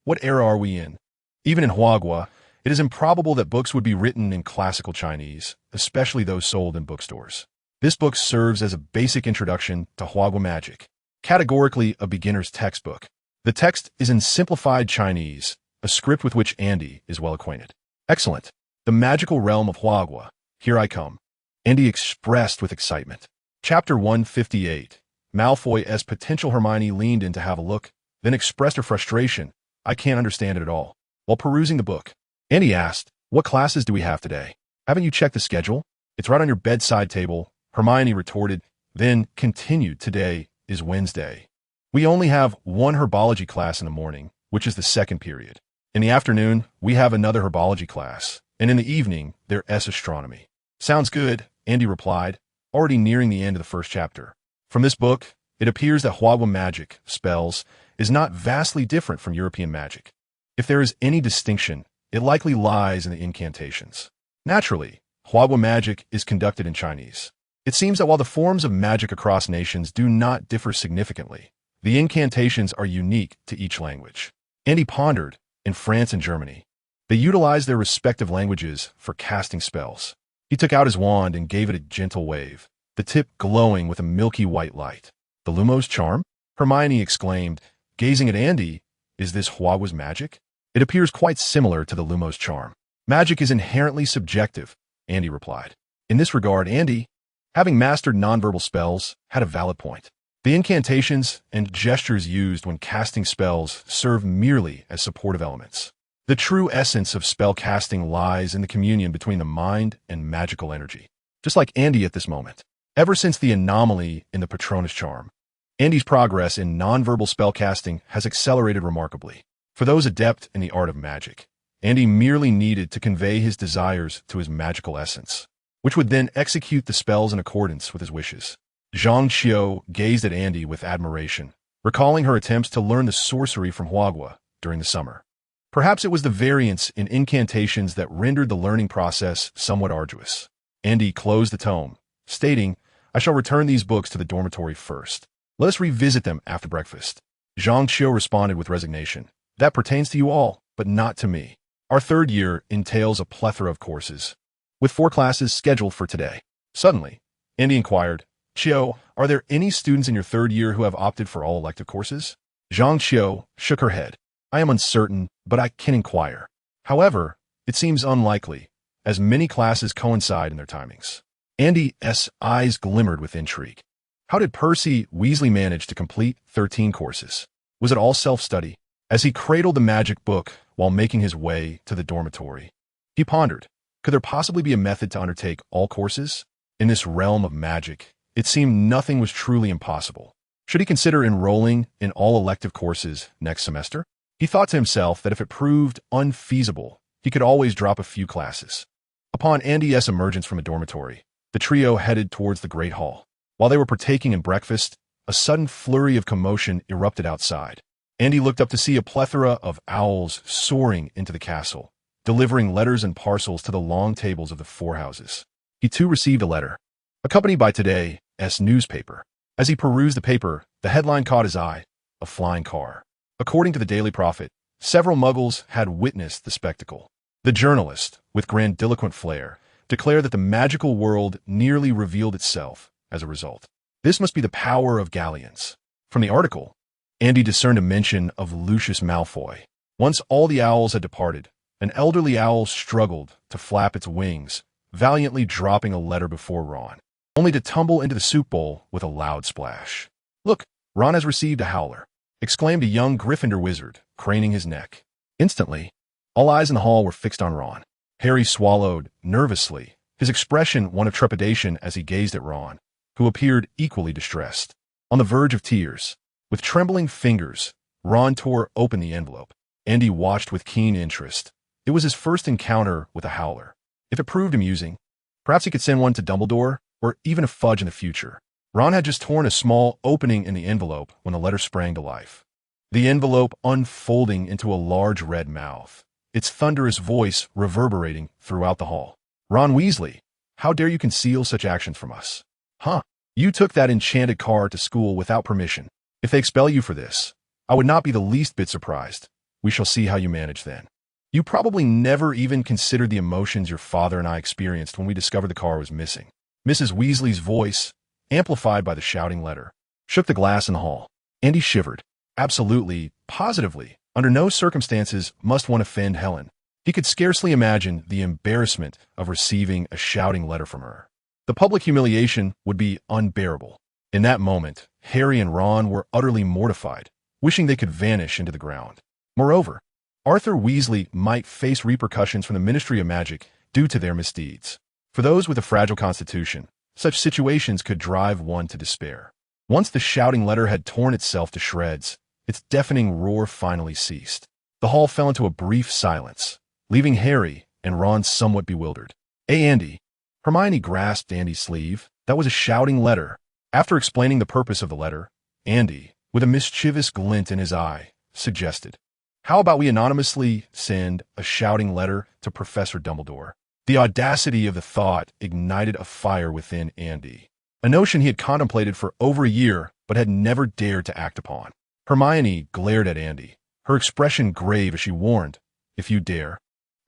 A: What era are we in? Even in Hogwarts, it is improbable that books would be written in classical Chinese, especially those sold in bookstores. This book serves as a basic introduction to Hogwarts magic, categorically a beginner's textbook. The text is in simplified Chinese, a script with which Andy is well acquainted. Excellent. The magical realm of Hogwarts. Here I come. Andy expressed with excitement. Chapter 158. Malfoy as potential Hermione leaned in to have a look, then expressed her frustration. I can't understand it at all. While perusing the book, Andy asked, What classes do we have today? Haven't you checked the schedule? It's right on your bedside table, Hermione retorted, then continued, Today is Wednesday. We only have one herbology class in the morning, which is the second period. In the afternoon, we have another herbology class, and in the evening, there's astronomy. Sounds good, Andy replied, already nearing the end of the first chapter. From this book, it appears that Hogwarts magic, spells, is not vastly different from European magic. If there is any distinction, it likely lies in the incantations. Naturally, Hogwarts magic is conducted in Chinese. It seems that while the forms of magic across nations do not differ significantly, the incantations are unique to each language. Andy pondered, in France and Germany, they utilize their respective languages for casting spells. He took out his wand and gave it a gentle wave, the tip glowing with a milky white light. The Lumos charm? Hermione exclaimed, gazing at Andy. Is this Hogwarts magic? It appears quite similar to the Lumos charm. Magic is inherently subjective, Andy replied. In this regard, Andy, having mastered nonverbal spells, had a valid point. The incantations and gestures used when casting spells serve merely as supportive elements. The true essence of spell casting lies in the communion between the mind and magical energy. Just like Andy at this moment. Ever since the anomaly in the Patronus charm, Andy's progress in nonverbal spellcasting has accelerated remarkably. For those adept in the art of magic, Andy merely needed to convey his desires to his magical essence, which would then execute the spells in accordance with his wishes. Zhang Qiu gazed at Andy with admiration, recalling her attempts to learn the sorcery from Hogwarts during the summer. Perhaps it was the variance in incantations that rendered the learning process somewhat arduous. Andy closed the tome, stating, I shall return these books to the dormitory first. Let us revisit them after breakfast. Zhang Qiu responded with resignation. That pertains to you all, but not to me. Our third year entails a plethora of courses, with 4 classes scheduled for today. Suddenly, Andy inquired, Qiu, are there any students in your third year who have opted for all elective courses? Zhang Qiu shook her head. I am uncertain, but I can inquire. However, it seems unlikely, as many classes coincide in their timings. Andy's eyes glimmered with intrigue. How did Percy Weasley manage to complete 13 courses? Was it all self-study? As he cradled the magic book while making his way to the dormitory, he pondered, could there possibly be a method to undertake all courses? In this realm of magic, it seemed nothing was truly impossible. Should he consider enrolling in all elective courses next semester? He thought to himself that if it proved unfeasible, he could always drop a few classes. Upon Andy's emergence from a dormitory, the trio headed towards the Great Hall. While they were partaking in breakfast, a sudden flurry of commotion erupted outside. Andy looked up to see a plethora of owls soaring into the castle, delivering letters and parcels to the long tables of the 4 houses. He too received a letter, accompanied by today's newspaper. As he perused the paper, the headline caught his eye, a flying car. According to the Daily Prophet, several muggles had witnessed the spectacle. The journalist, with grandiloquent flair, declared that the magical world nearly revealed itself as a result. This must be the power of galleons. From the article, Andy discerned a mention of Lucius Malfoy. Once all the owls had departed, an elderly owl struggled to flap its wings, valiantly dropping a letter before Ron, only to tumble into the soup bowl with a loud splash. "Look, Ron has received a howler," exclaimed a young Gryffindor wizard, craning his neck. Instantly, all eyes in the hall were fixed on Ron. Harry swallowed nervously, his expression one of trepidation as he gazed at Ron, who appeared equally distressed. On the verge of tears, with trembling fingers, Ron tore open the envelope. Andy watched with keen interest. It was his first encounter with a howler. If it proved amusing, perhaps he could send one to Dumbledore, or even a Fudge in the future. Ron had just torn a small opening in the envelope when the letter sprang to life. The envelope unfolding into a large red mouth, its thunderous voice reverberating throughout the hall. "Ron Weasley, how dare you conceal such actions from us? Huh? You took that enchanted car to school without permission. If they expel you for this, I would not be the least bit surprised. We shall see how you manage then. You probably never even considered the emotions your father and I experienced when we discovered the car was missing." Mrs. Weasley's voice, amplified by the shouting letter, shook the glass in the hall. Andy shivered. Absolutely, positively, under no circumstances must one offend Helen. He could scarcely imagine the embarrassment of receiving a shouting letter from her. The public humiliation would be unbearable. In that moment, Harry and Ron were utterly mortified, wishing they could vanish into the ground. Moreover, Arthur Weasley might face repercussions from the Ministry of Magic due to their misdeeds. For those with a fragile constitution, such situations could drive one to despair. Once the shouting letter had torn itself to shreds, its deafening roar finally ceased. The hall fell into a brief silence, leaving Harry and Ron somewhat bewildered. "Hey, Andy." Hermione grasped Andy's sleeve. "That was a shouting letter." After explaining the purpose of the letter, Andy, with a mischievous glint in his eye, suggested, "How about we anonymously send a shouting letter to Professor Dumbledore?" The audacity of the thought ignited a fire within Andy, a notion he had contemplated for over a year but had never dared to act upon. Hermione glared at Andy, her expression grave as she warned, "If you dare,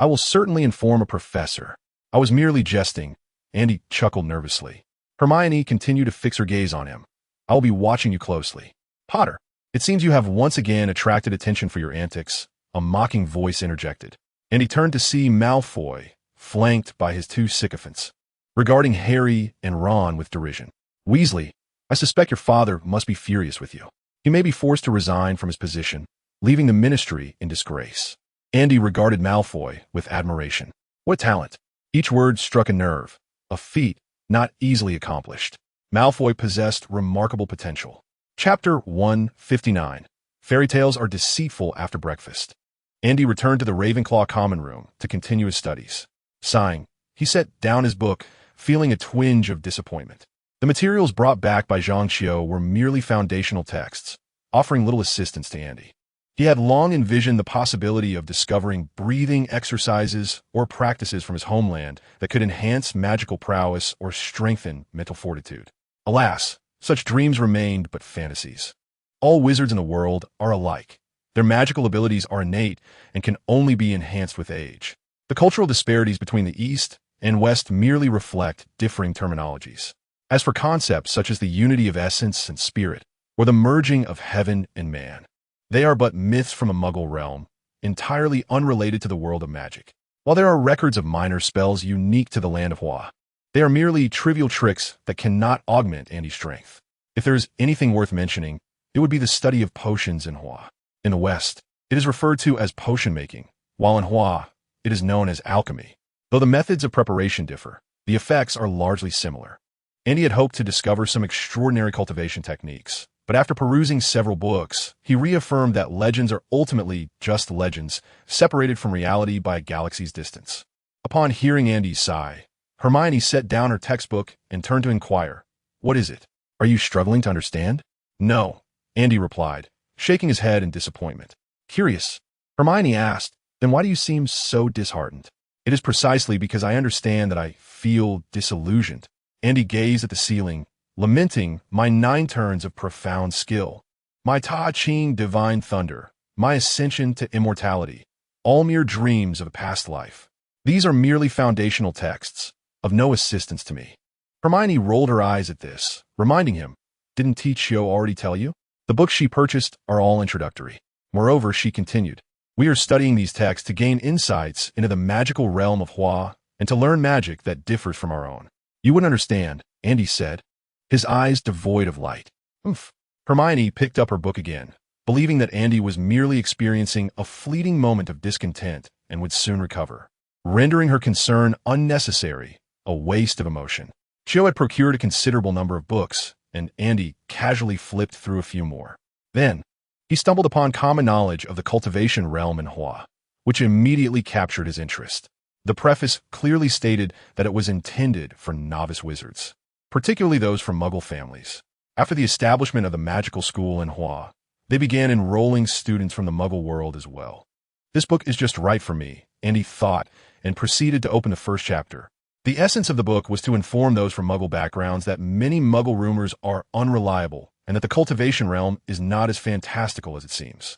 A: I will certainly inform a professor." "I was merely jesting." Andy chuckled nervously. Hermione continued to fix her gaze on him. "I will be watching you closely. Potter, it seems you have once again attracted attention for your antics," a mocking voice interjected, and he turned to see Malfoy, flanked by his two sycophants, regarding Harry and Ron with derision. "Weasley, I suspect your father must be furious with you. He may be forced to resign from his position, leaving the ministry in disgrace." Andy regarded Malfoy with admiration. What talent! Each word struck a nerve, a feat not easily accomplished. Malfoy possessed remarkable potential. Chapter 159. Fairy tales are deceitful after breakfast. Andy returned to the Ravenclaw common room to continue his studies. Sighing, he set down his book, feeling a twinge of disappointment. The materials brought back by Zhang Xiao were merely foundational texts, offering little assistance to Andy. He had long envisioned the possibility of discovering breathing exercises or practices from his homeland that could enhance magical prowess or strengthen mental fortitude. Alas, such dreams remained but fantasies. All wizards in the world are alike. Their magical abilities are innate and can only be enhanced with age. The cultural disparities between the East and West merely reflect differing terminologies. As for concepts such as the unity of essence and spirit, or the merging of heaven and man, they are but myths from a Muggle realm, entirely unrelated to the world of magic. While there are records of minor spells unique to the land of Hua, they are merely trivial tricks that cannot augment Andy's strength. If there is anything worth mentioning, it would be the study of potions in Hua. In the West, it is referred to as potion making, while in Hua, it is known as alchemy. Though the methods of preparation differ, the effects are largely similar. Andy had hoped to discover some extraordinary cultivation techniques, but after perusing several books, he reaffirmed that legends are ultimately just legends, separated from reality by a galaxy's distance. Upon hearing Andy's sigh, Hermione set down her textbook and turned to inquire, "What is it? Are you struggling to understand?" "No," Andy replied, shaking his head in disappointment. "Curious," Hermione asked, "then why do you seem so disheartened?" "It is precisely because I understand that I feel disillusioned." Andy gazed at the ceiling, lamenting my 9 turns of profound skill, my Ta Ching divine thunder, my ascension to immortality. all mere dreams of a past life. These are merely foundational texts, of no assistance to me. Hermione rolled her eyes at this, reminding him, didn't tthe already tell you? The books she purchased are all introductory. Moreover, she continued, we are studying these texts to gain insights into the magical realm of Hua and to learn magic that differs from our own. You wouldn't understand, Andy said, his eyes devoid of light. Oomph. Hermione picked up her book again, believing that Andy was merely experiencing a fleeting moment of discontent and would soon recover, rendering her concern unnecessary, a waste of emotion. Cho had procured a considerable number of books, and Andy casually flipped through a few more. Then, he stumbled upon common knowledge of the cultivation realm in Hua, which immediately captured his interest. The preface clearly stated that it was intended for novice wizards, particularly those from Muggle families. After the establishment of the magical school in Hua, they began enrolling students from the Muggle world as well. This book is just right for me, Andy thought, and proceeded to open the first chapter. The essence of the book was to inform those from Muggle backgrounds that many Muggle rumors are unreliable and that the cultivation realm is not as fantastical as it seems.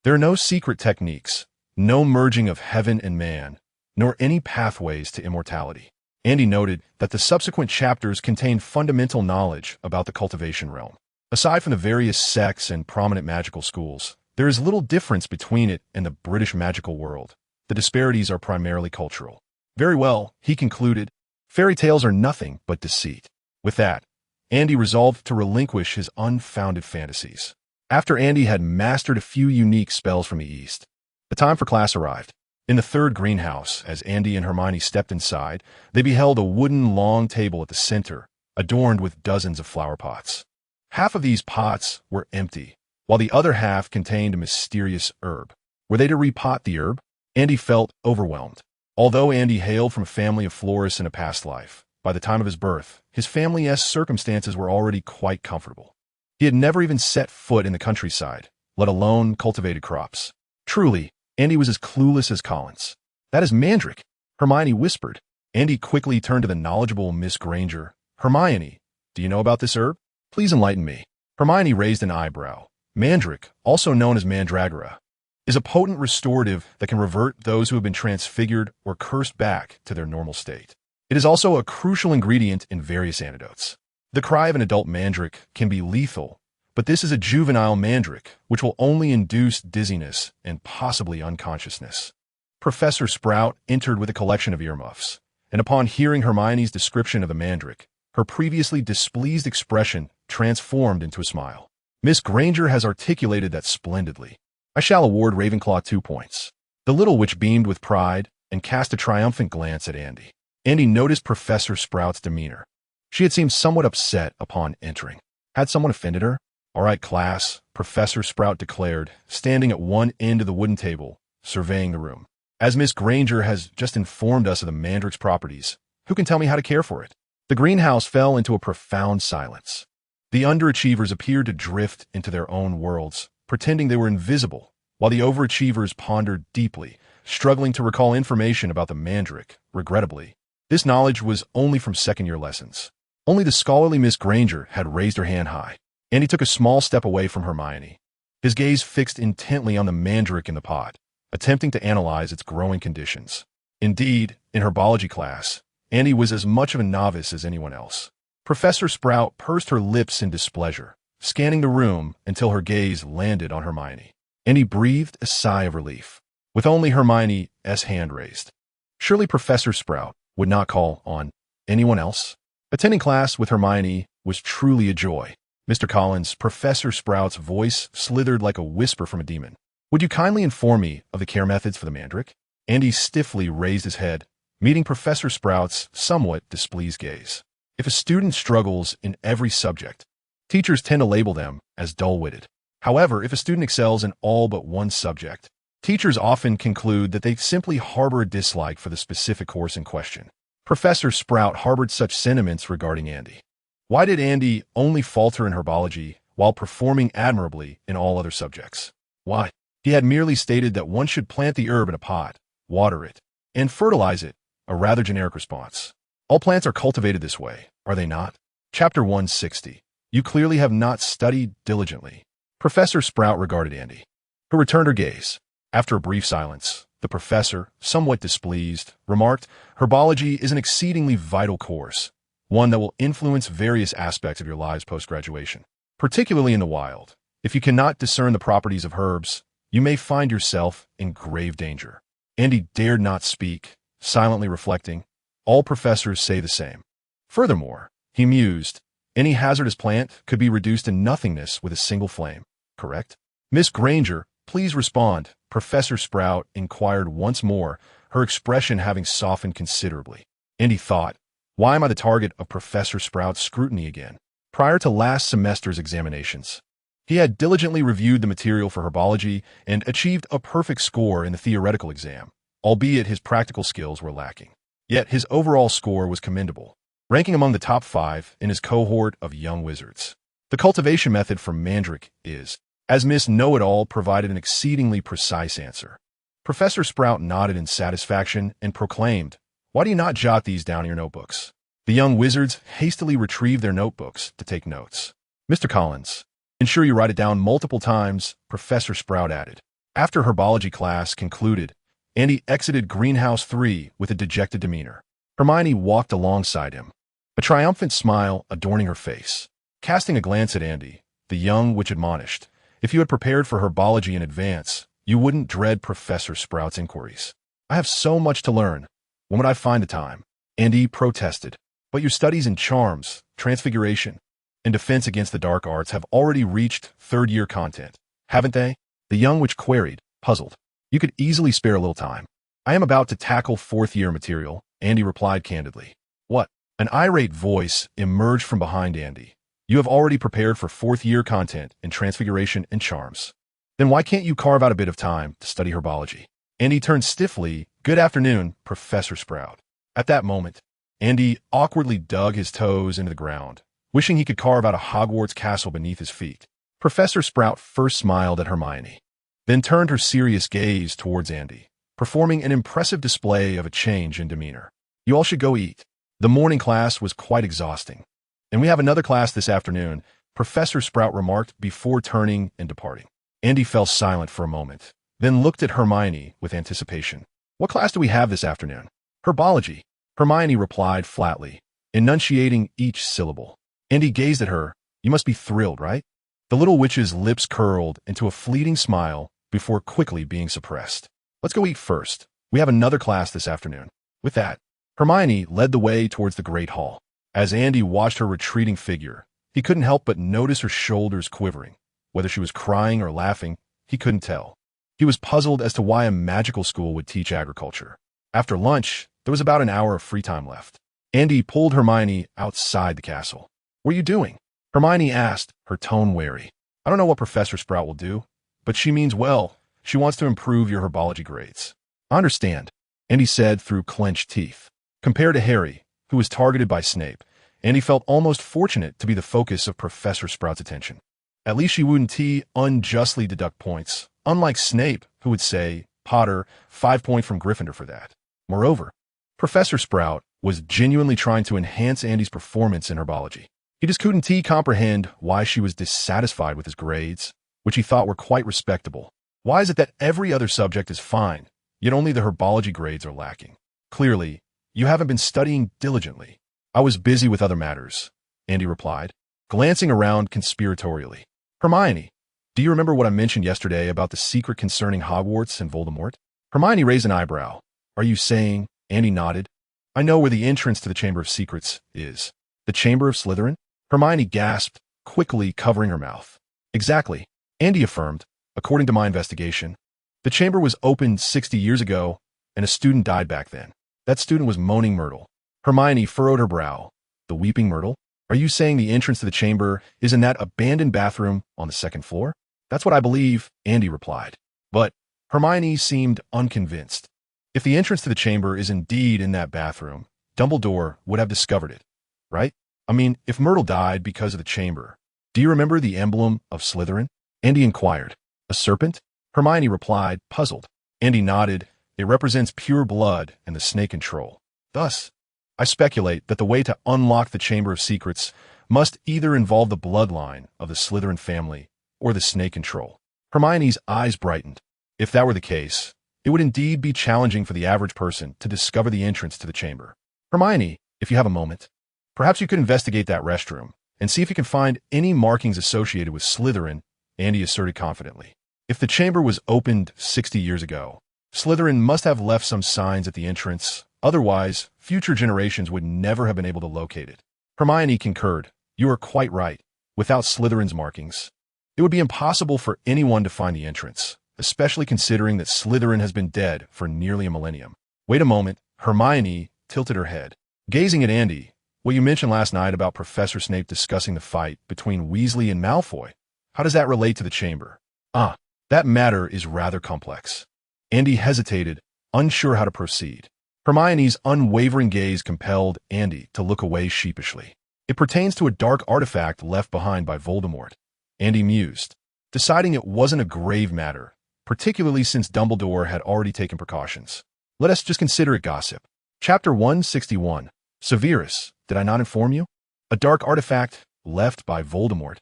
A: There are no secret techniques, no merging of heaven and man, nor any pathways to immortality. Andy noted that the subsequent chapters contained fundamental knowledge about the cultivation realm. Aside from the various sects and prominent magical schools, there is little difference between it and the British magical world. The disparities are primarily cultural. Very well, he concluded, fairy tales are nothing but deceit. With that, Andy resolved to relinquish his unfounded fantasies. After Andy had mastered a few unique spells from the East, the time for class arrived. In the third greenhouse, as Andy and Hermione stepped inside, they beheld a wooden long table at the center, adorned with dozens of flower pots. Half of these pots were empty, while the other half contained a mysterious herb. Were they to repot the herb? Andy felt overwhelmed. Although Andy hailed from a family of florists in a past life, by the time of his birth, his family's circumstances were already quite comfortable. He had never even set foot in the countryside, let alone cultivated crops. Truly, Andy was as clueless as Collins. That is mandrake, Hermione whispered. Andy quickly turned to the knowledgeable Miss Granger. Hermione, do you know about this herb? Please enlighten me. Hermione raised an eyebrow. Mandrake, also known as mandragora, is a potent restorative that can revert those who have been transfigured or cursed back to their normal state. It is also a crucial ingredient in various antidotes. The cry of an adult mandrake can be lethal, but this is a juvenile mandrake, which will only induce dizziness and possibly unconsciousness. Professor Sprout entered with a collection of earmuffs, and upon hearing Hermione's description of the mandrake, her previously displeased expression transformed into a smile. Miss Granger has articulated that splendidly. I shall award Ravenclaw 2 points. The little witch beamed with pride and cast a triumphant glance at Andy. Andy noticed Professor Sprout's demeanor. She had seemed somewhat upset upon entering. Had someone offended her? All right, class, Professor Sprout declared, standing at one end of the wooden table, surveying the room. As Miss Granger has just informed us of the mandrake's properties, who can tell me how to care for it? The greenhouse fell into a profound silence. The underachievers appeared to drift into their own worlds, pretending they were invisible, while the overachievers pondered deeply, struggling to recall information about the mandrake, regrettably. This knowledge was only from second-year lessons. Only the scholarly Miss Granger had raised her hand high, and he took a small step away from Hermione, his gaze fixed intently on the mandrake in the pot, attempting to analyze its growing conditions. Indeed, in her biology class, Andy was as much of a novice as anyone else. Professor Sprout pursed her lips in displeasure, scanning the room until her gaze landed on Hermione. Andy breathed a sigh of relief, with only Hermione's hand raised. Surely Professor Sprout would not call on anyone else? Attending class with Hermione was truly a joy. Mr. Collins, Professor Sprout's voice slithered like a whisper from a demon. Would you kindly inform me of the care methods for the mandrake? Andy stiffly raised his head, meeting Professor Sprout's somewhat displeased gaze. If a student struggles in every subject, teachers tend to label them as dull-witted. However, if a student excels in all but one subject, teachers often conclude that they simply harbor a dislike for the specific course in question. Professor Sprout harbored such sentiments regarding Andy. Why did Andy only falter in herbology while performing admirably in all other subjects? Why? He had merely stated that one should plant the herb in a pot, water it, and fertilize it, a rather generic response. All plants are cultivated this way, are they not? Chapter 160. You clearly have not studied diligently. Professor Sprout regarded Andy, who returned her gaze. After a brief silence, The professor, somewhat displeased, remarked, "Herbology is an exceedingly vital course, one that will influence various aspects of your lives post-graduation, particularly in the wild. If you cannot discern the properties of herbs, you may find yourself in grave danger." Andy dared not speak, silently reflecting. All professors say the same. Furthermore, he mused, any hazardous plant could be reduced to nothingness with a single flame, correct? "Miss Granger, please respond," Professor Sprout inquired once more, her expression having softened considerably. Andy thought, why am I the target of Professor Sprout's scrutiny again? Prior to last semester's examinations, he had diligently reviewed the material for herbology and achieved a perfect score in the theoretical exam, albeit his practical skills were lacking. Yet his overall score was commendable, ranking among the top 5 in his cohort of young wizards. The cultivation method for mandrake is, as Miss Know-It-All provided an exceedingly precise answer. Professor Sprout nodded in satisfaction and proclaimed, "Why do you not jot these down in your notebooks?" The young wizards hastily retrieved their notebooks to take notes. "Mr. Collins, ensure you write it down multiple times," Professor Sprout added. After herbology class concluded, Andy exited Greenhouse 3 with a dejected demeanor. Hermione walked alongside him, a triumphant smile adorning her face. Casting a glance at Andy, the young witch admonished, "If you had prepared for herbology in advance, you wouldn't dread Professor Sprout's inquiries." "I have so much to learn. When would I find the time?" Andy protested. "But your studies in charms, transfiguration, and defense against the dark arts have already reached third-year content, haven't they?" The young witch queried, puzzled. "You could easily spare a little time." "I am about to tackle fourth-year material," Andy replied candidly. "What?" An irate voice emerged from behind Andy. "You have already prepared for fourth-year content in transfiguration and charms. Then why can't you carve out a bit of time to study herbology?" Andy turned stiffly. "Good afternoon, Professor Sprout." At that moment, Andy awkwardly dug his toes into the ground, wishing he could carve out a Hogwarts castle beneath his feet. Professor Sprout first smiled at Hermione, then turned her serious gaze towards Andy, performing an impressive display of a change in demeanor. "You all should go eat. The morning class was quite exhausting, and we have another class this afternoon," Professor Sprout remarked before turning and departing. Andy fell silent for a moment, then looked at Hermione with anticipation. "What class do we have this afternoon?" "Herbology," Hermione replied flatly, enunciating each syllable. Andy gazed at her. "You must be thrilled, right?" The little witch's lips curled into a fleeting smile before quickly being suppressed. "Let's go eat first. We have another class this afternoon." With that, Hermione led the way towards the Great Hall. As Andy watched her retreating figure, he couldn't help but notice her shoulders quivering. Whether she was crying or laughing, he couldn't tell. He was puzzled as to why a magical school would teach agriculture. After lunch, there was about an hour of free time left. Andy pulled Hermione outside the castle. "What are you doing?" Hermione asked, her tone wary. "I don't know what Professor Sprout will do, but she means well. She wants to improve your herbology grades." "I understand," Andy said through clenched teeth. Compared to Harry, who was targeted by Snape, Andy felt almost fortunate to be the focus of Professor Sprout's attention. At least she wouldn't unjustly deduct points, unlike Snape, who would say, "Potter, 5 points from Gryffindor for that." Moreover, Professor Sprout was genuinely trying to enhance Andy's performance in herbology. He just couldn't comprehend why she was dissatisfied with his grades, which he thought were quite respectable. Why is it that every other subject is fine, yet only the herbology grades are lacking? "Clearly, you haven't been studying diligently." "I was busy with other matters," Andy replied, glancing around conspiratorially. "Hermione, do you remember what I mentioned yesterday about the secret concerning Hogwarts and Voldemort?" Hermione raised an eyebrow. "Are you saying?" Andy nodded. "I know where the entrance to the Chamber of Secrets is." "The Chamber of Slytherin?" Hermione gasped, quickly covering her mouth. "Exactly," Andy affirmed. "According to my investigation, the chamber was opened 60 years ago, and a student died back then. That student was Moaning Myrtle." Hermione furrowed her brow. "The Weeping Myrtle? Are you saying the entrance to the chamber is in that abandoned bathroom on the 2nd floor?" "That's what I believe," Andy replied. But Hermione seemed unconvinced. "If the entrance to the chamber is indeed in that bathroom, Dumbledore would have discovered it, right? I mean, if Myrtle died because of the chamber, do you remember the emblem of Slytherin?" Andy inquired. "A serpent?" Hermione replied, puzzled. Andy nodded. "It represents pure blood and the snake control. Thus, I speculate that the way to unlock the Chamber of Secrets must either involve the bloodline of the Slytherin family or the snake control." Hermione's eyes brightened. "If that were the case, It would indeed be challenging for the average person to discover the entrance to the chamber. Hermione, if you have a moment, perhaps you could investigate that restroom and see if you can find any markings associated with Slytherin, Andy asserted confidently. If the chamber was opened 60 years ago, Slytherin must have left some signs at the entrance. Otherwise, future generations would never have been able to locate it. Hermione concurred. You are quite right. Without Slytherin's markings, it would be impossible for anyone to find the entrance, especially considering that Slytherin has been dead for nearly a millennium. Wait a moment. Hermione tilted her head, gazing at Andy. What you mentioned last night about Professor Snape discussing the fight between Weasley and Malfoy, how does that relate to the chamber? That matter is rather complex. Andy hesitated, unsure how to proceed. Hermione's unwavering gaze compelled Andy to look away sheepishly. It pertains to a dark artifact left behind by Voldemort, Andy mused, deciding it wasn't a grave matter, particularly since Dumbledore had already taken precautions. Let us just consider it gossip. Chapter 161. Severus, did I not inform you? A dark artifact left by Voldemort.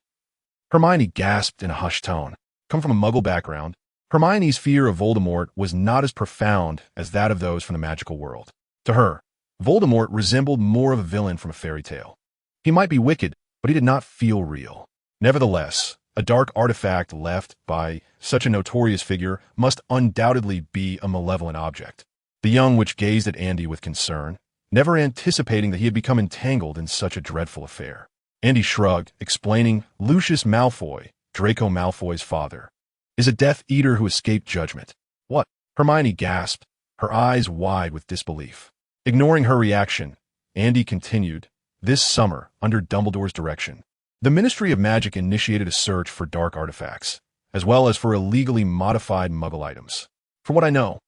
A: Hermione gasped in a hushed tone. Come from a Muggle background, Hermione's fear of Voldemort was not as profound as that of those from the magical world. To her, Voldemort resembled more of a villain from a fairy tale. He might be wicked, but he did not feel real. Nevertheless, a dark artifact left by such a notorious figure must undoubtedly be a malevolent object. The young witch gazed at Andy with concern, never anticipating that he had become entangled in such a dreadful affair. Andy shrugged, explaining Lucius Malfoy, Draco Malfoy's father, is a Death Eater who escaped judgment. What? Hermione gasped, her eyes wide with disbelief. Ignoring her reaction, Andy continued, this summer, under Dumbledore's direction, the Ministry of Magic initiated a search for dark artifacts, as well as for illegally modified Muggle items. For what I know,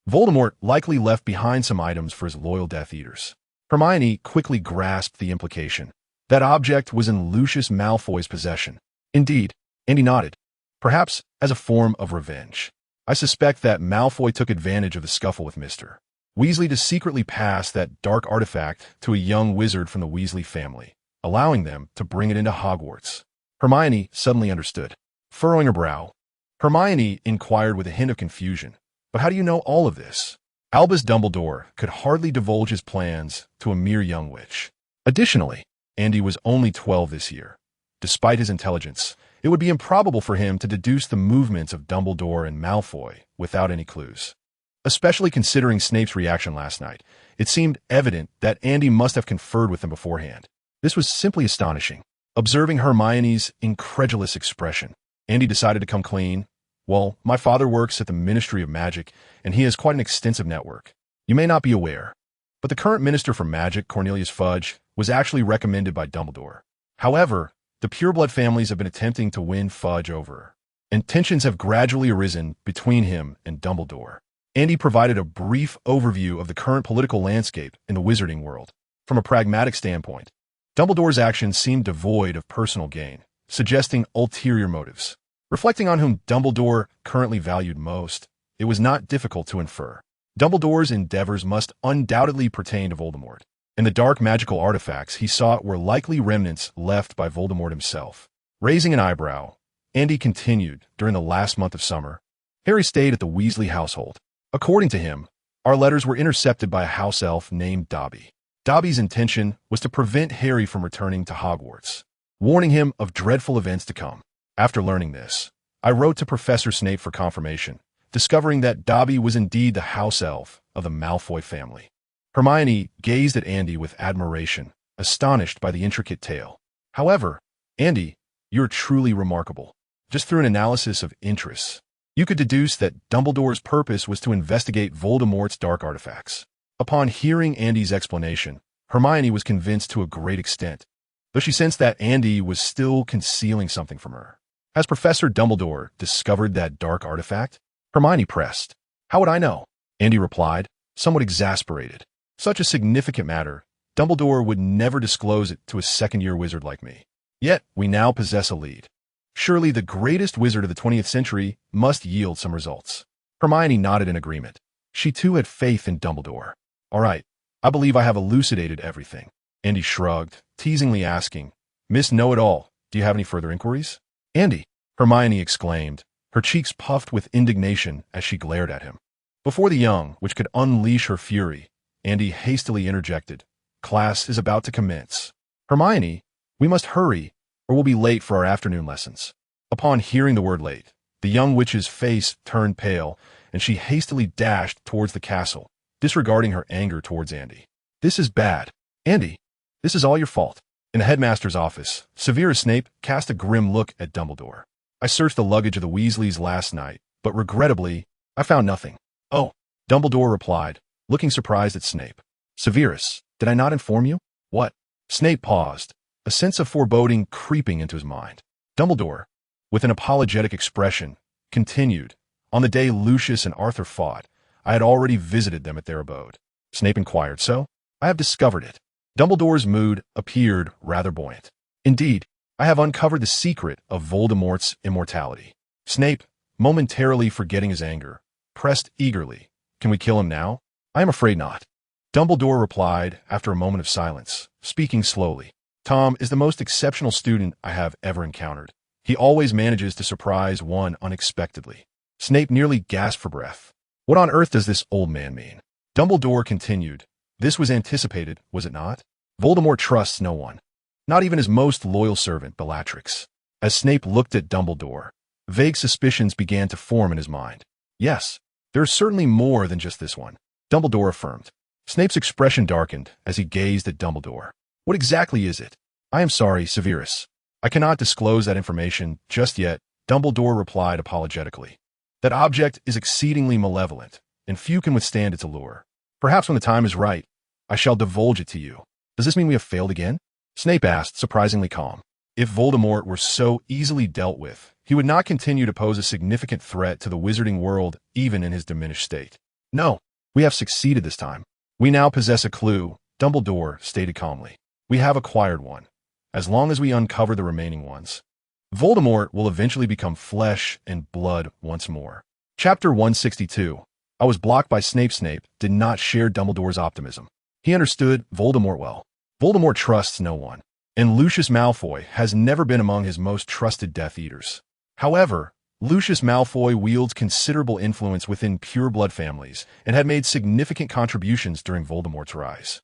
A: Voldemort likely left behind some items for his loyal Death Eaters. Hermione quickly grasped the implication. That object was in Lucius Malfoy's possession. Indeed, Andy nodded. Perhaps as a form of revenge. I suspect that Malfoy took advantage of the scuffle with Mr. Weasley to secretly pass that dark artifact to a young wizard from the Weasley family, allowing them to bring it into Hogwarts. Hermione suddenly understood. Furrowing her brow, Hermione inquired with a hint of confusion, but how do you know all of this? Albus Dumbledore could hardly divulge his plans to a mere young witch. Additionally, Andy was only 12 this year. Despite his intelligence, it would be improbable for him to deduce the movements of Dumbledore and Malfoy without any clues. Especially considering Snape's reaction last night, it seemed evident that Andy must have conferred with him beforehand. This was simply astonishing. Observing Hermione's incredulous expression, Andy decided to come clean. Well, my father works at the Ministry of Magic, and he has quite an extensive network. You may not be aware, but the current Minister for Magic, Cornelius Fudge, was actually recommended by Dumbledore. However, the pureblood families have been attempting to win Fudge over, and tensions have gradually arisen between him and Dumbledore. Andy provided a brief overview of the current political landscape in the wizarding world. From a pragmatic standpoint, Dumbledore's actions seemed devoid of personal gain, suggesting ulterior motives. Reflecting on whom Dumbledore currently valued most, it was not difficult to infer. Dumbledore's endeavors must undoubtedly pertain to Voldemort, and the dark magical artifacts he sought were likely remnants left by Voldemort himself. Raising an eyebrow, Andy continued, during the last month of summer, Harry stayed at the Weasley household. According to him, our letters were intercepted by a house elf named Dobby. Dobby's intention was to prevent Harry from returning to Hogwarts, warning him of dreadful events to come. After learning this, I wrote to Professor Snape for confirmation, discovering that Dobby was indeed the house elf of the Malfoy family. Hermione gazed at Andy with admiration, astonished by the intricate tale. However, Andy, you're truly remarkable. Just through an analysis of interests, you could deduce that Dumbledore's purpose was to investigate Voldemort's dark artifacts. Upon hearing Andy's explanation, Hermione was convinced to a great extent, though she sensed that Andy was still concealing something from her. Has Professor Dumbledore discovered that dark artifact? Hermione pressed. How would I know? Andy replied, somewhat exasperated. Such a significant matter, Dumbledore would never disclose it to a second-year wizard like me. Yet, we now possess a lead. Surely the greatest wizard of the 20th century must yield some results. Hermione nodded in agreement. She too had faith in Dumbledore. All right, I believe I have elucidated everything. Andy shrugged, teasingly asking, Miss Know-It-All, do you have any further inquiries? Andy, Hermione exclaimed, her cheeks puffed with indignation as she glared at him. Before the young, which could unleash her fury, Andy hastily interjected, "Class is about to commence. Hermione, we must hurry, or we'll be late for our afternoon lessons." Upon hearing the word late, the young witch's face turned pale, and she hastily dashed towards the castle, disregarding her anger towards Andy. "This is bad. Andy, this is all your fault." In the headmaster's office, Severus Snape cast a grim look at Dumbledore. "I searched the luggage of the Weasleys last night, but regrettably, I found nothing." "Oh," Dumbledore replied, looking surprised at Snape. "Severus, did I not inform you?" "What?" Snape paused, a sense of foreboding creeping into his mind. Dumbledore, with an apologetic expression, continued, "On the day Lucius and Arthur fought, I had already visited them at their abode." Snape inquired, "So? I have discovered it." Dumbledore's mood appeared rather buoyant. "Indeed, I have uncovered the secret of Voldemort's immortality." Snape, momentarily forgetting his anger, pressed eagerly, "Can we kill him now?" "I am afraid not." Dumbledore replied after a moment of silence, speaking slowly. "Tom is the most exceptional student I have ever encountered. He always manages to surprise one unexpectedly." Snape nearly gasped for breath. What on earth does this old man mean? Dumbledore continued, "This was anticipated, was it not? Voldemort trusts no one, not even his most loyal servant, Bellatrix." As Snape looked at Dumbledore, vague suspicions began to form in his mind. "Yes, there is certainly more than just this one," Dumbledore affirmed. Snape's expression darkened as he gazed at Dumbledore. "What exactly is it?" "I am sorry, Severus. I cannot disclose that information just yet," Dumbledore replied apologetically. "That object is exceedingly malevolent, and few can withstand its allure. Perhaps when the time is right, I shall divulge it to you." "Does this mean we have failed again?" Snape asked, surprisingly calm. If Voldemort were so easily dealt with, he would not continue to pose a significant threat to the wizarding world even in his diminished state. "No, we have succeeded this time. We now possess a clue," Dumbledore stated calmly. "We have acquired one. As long as we uncover the remaining ones, Voldemort will eventually become flesh and blood once more." Chapter 162. I was blocked by Snape. Snape did not share Dumbledore's optimism. He understood Voldemort well. Voldemort trusts no one, and Lucius Malfoy has never been among his most trusted Death Eaters. However, Lucius Malfoy wields considerable influence within pureblood families and had made significant contributions during Voldemort's rise.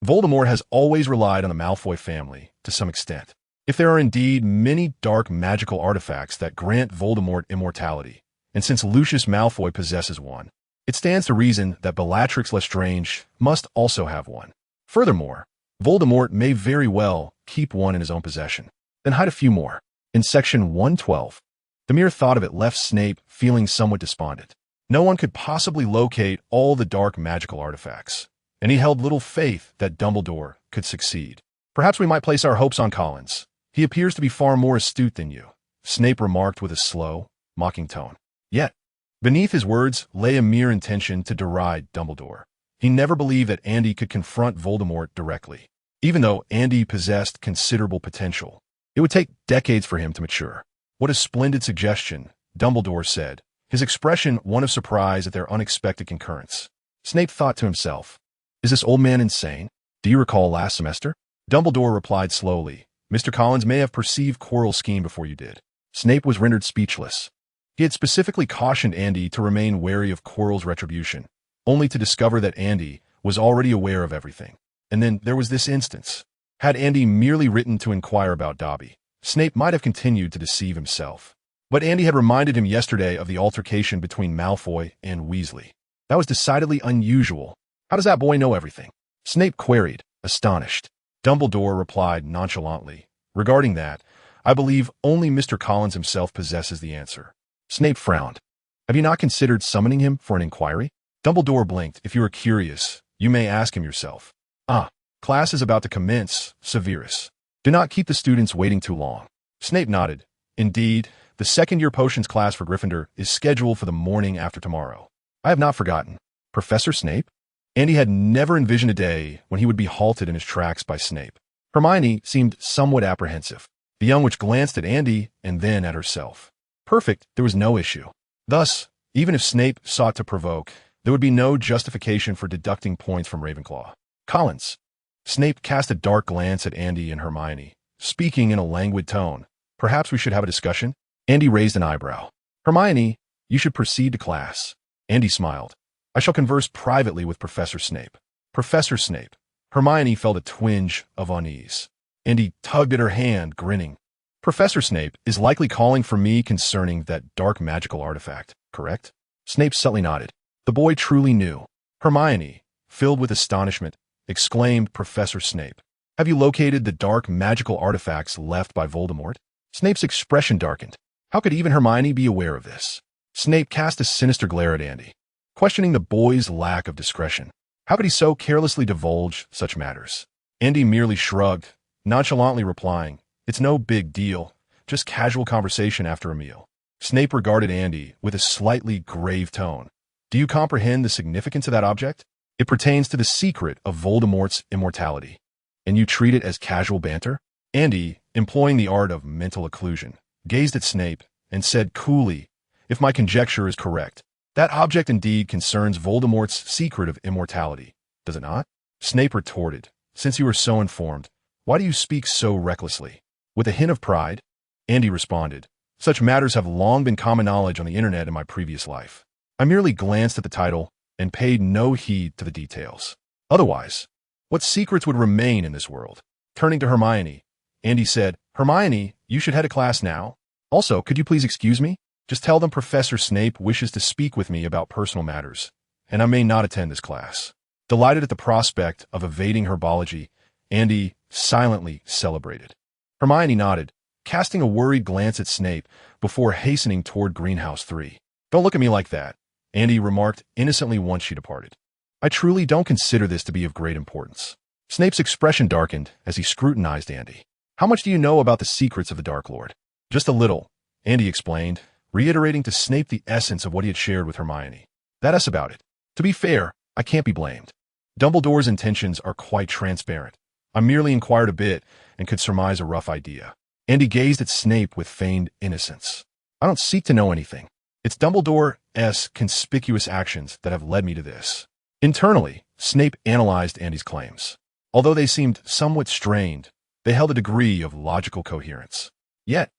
A: Voldemort has always relied on the Malfoy family to some extent. If there are indeed many dark magical artifacts that grant Voldemort immortality, and since Lucius Malfoy possesses one, it stands to reason that Bellatrix Lestrange must also have one. Furthermore, Voldemort may very well keep one in his own possession, then hide a few more. In section 112, the mere thought of it left Snape feeling somewhat despondent. No one could possibly locate all the dark magical artifacts, and he held little faith that Dumbledore could succeed. "Perhaps we might place our hopes on Collins. He appears to be far more astute than you," Snape remarked with a slow, mocking tone. Yet, beneath his words lay a mere intention to deride Dumbledore. He never believed that Andy could confront Voldemort directly. Even though Andy possessed considerable potential, it would take decades for him to mature. "What a splendid suggestion," Dumbledore said, his expression one of surprise at their unexpected concurrence. Snape thought to himself, "Is this old man insane? Do you recall last semester?" Dumbledore replied slowly, "Mr. Collins may have perceived Quirrell's scheme before you did." Snape was rendered speechless. He had specifically cautioned Andy to remain wary of Quirrell's retribution, only to discover that Andy was already aware of everything. And then there was this instance. Had Andy merely written to inquire about Dobby, Snape might have continued to deceive himself. But Andy had reminded him yesterday of the altercation between Malfoy and Weasley. That was decidedly unusual. How does that boy know everything? Snape queried, astonished. Dumbledore replied nonchalantly, "Regarding that, I believe only Mr. Collins himself possesses the answer." Snape frowned. "Have you not considered summoning him for an inquiry?" Dumbledore blinked. "If you are curious, you may ask him yourself." "Ah, class is about to commence, Severus. Do not keep the students waiting too long." Snape nodded. "Indeed, the second-year potions class for Gryffindor is scheduled for the morning after tomorrow." "I have not forgotten." "Professor Snape?" Andy had never envisioned a day when he would be halted in his tracks by Snape. Hermione seemed somewhat apprehensive. The young witch glanced at Andy and then at herself. Perfect, there was no issue. Thus, even if Snape sought to provoke, there would be no justification for deducting points from Ravenclaw. "Collins." Snape cast a dark glance at Andy and Hermione, speaking in a languid tone. "Perhaps we should have a discussion?" Andy raised an eyebrow. "Hermione, you should proceed to class." Andy smiled. I shall converse privately with Professor Snape. Professor Snape. Hermione felt a twinge of unease. Andy tugged at her hand, grinning. Professor Snape is likely calling for me concerning that dark magical artifact, correct? Snape subtly nodded. The boy truly knew. Hermione, filled with astonishment, exclaimed, Professor Snape, have you located the dark magical artifacts left by Voldemort? Snape's expression darkened. How could even Hermione be aware of this? Snape cast a sinister glare at Andy, questioning the boy's lack of discretion. How could he so carelessly divulge such matters? Andy merely shrugged, nonchalantly replying, it's no big deal, just casual conversation after a meal. Snape regarded Andy with a slightly grave tone. Do you comprehend the significance of that object? It pertains to the secret of Voldemort's immortality. And you treat it as casual banter? Andy, employing the art of mental occlusion, gazed at Snape and said coolly, if my conjecture is correct, that object indeed concerns Voldemort's secret of immortality, does it not? Snape retorted, since you are so informed, why do you speak so recklessly? With a hint of pride, Andy responded, such matters have long been common knowledge on the internet in my previous life. I merely glanced at the title and paid no heed to the details. Otherwise, what secrets would remain in this world? Turning to Hermione, Andy said, Hermione, you should head a class now. Also, could you please excuse me? Just tell them Professor Snape wishes to speak with me about personal matters, and I may not attend this class. Delighted at the prospect of evading herbology, Andy silently celebrated. Hermione nodded, casting a worried glance at Snape before hastening toward Greenhouse 3. Don't look at me like that, Andy remarked innocently once she departed. I truly don't consider this to be of great importance. Snape's expression darkened as he scrutinized Andy. How much do you know about the secrets of the Dark Lord? Just a little, Andy explained, reiterating to Snape the essence of what he had shared with Hermione. That's about it. To be fair, I can't be blamed. Dumbledore's intentions are quite transparent. I merely inquired a bit and could surmise a rough idea. Andy gazed at Snape with feigned innocence. I don't seek to know anything. It's Dumbledore's conspicuous actions that have led me to this. Internally, Snape analyzed Andy's claims. Although they seemed somewhat strained, they held a degree of logical coherence. Yet,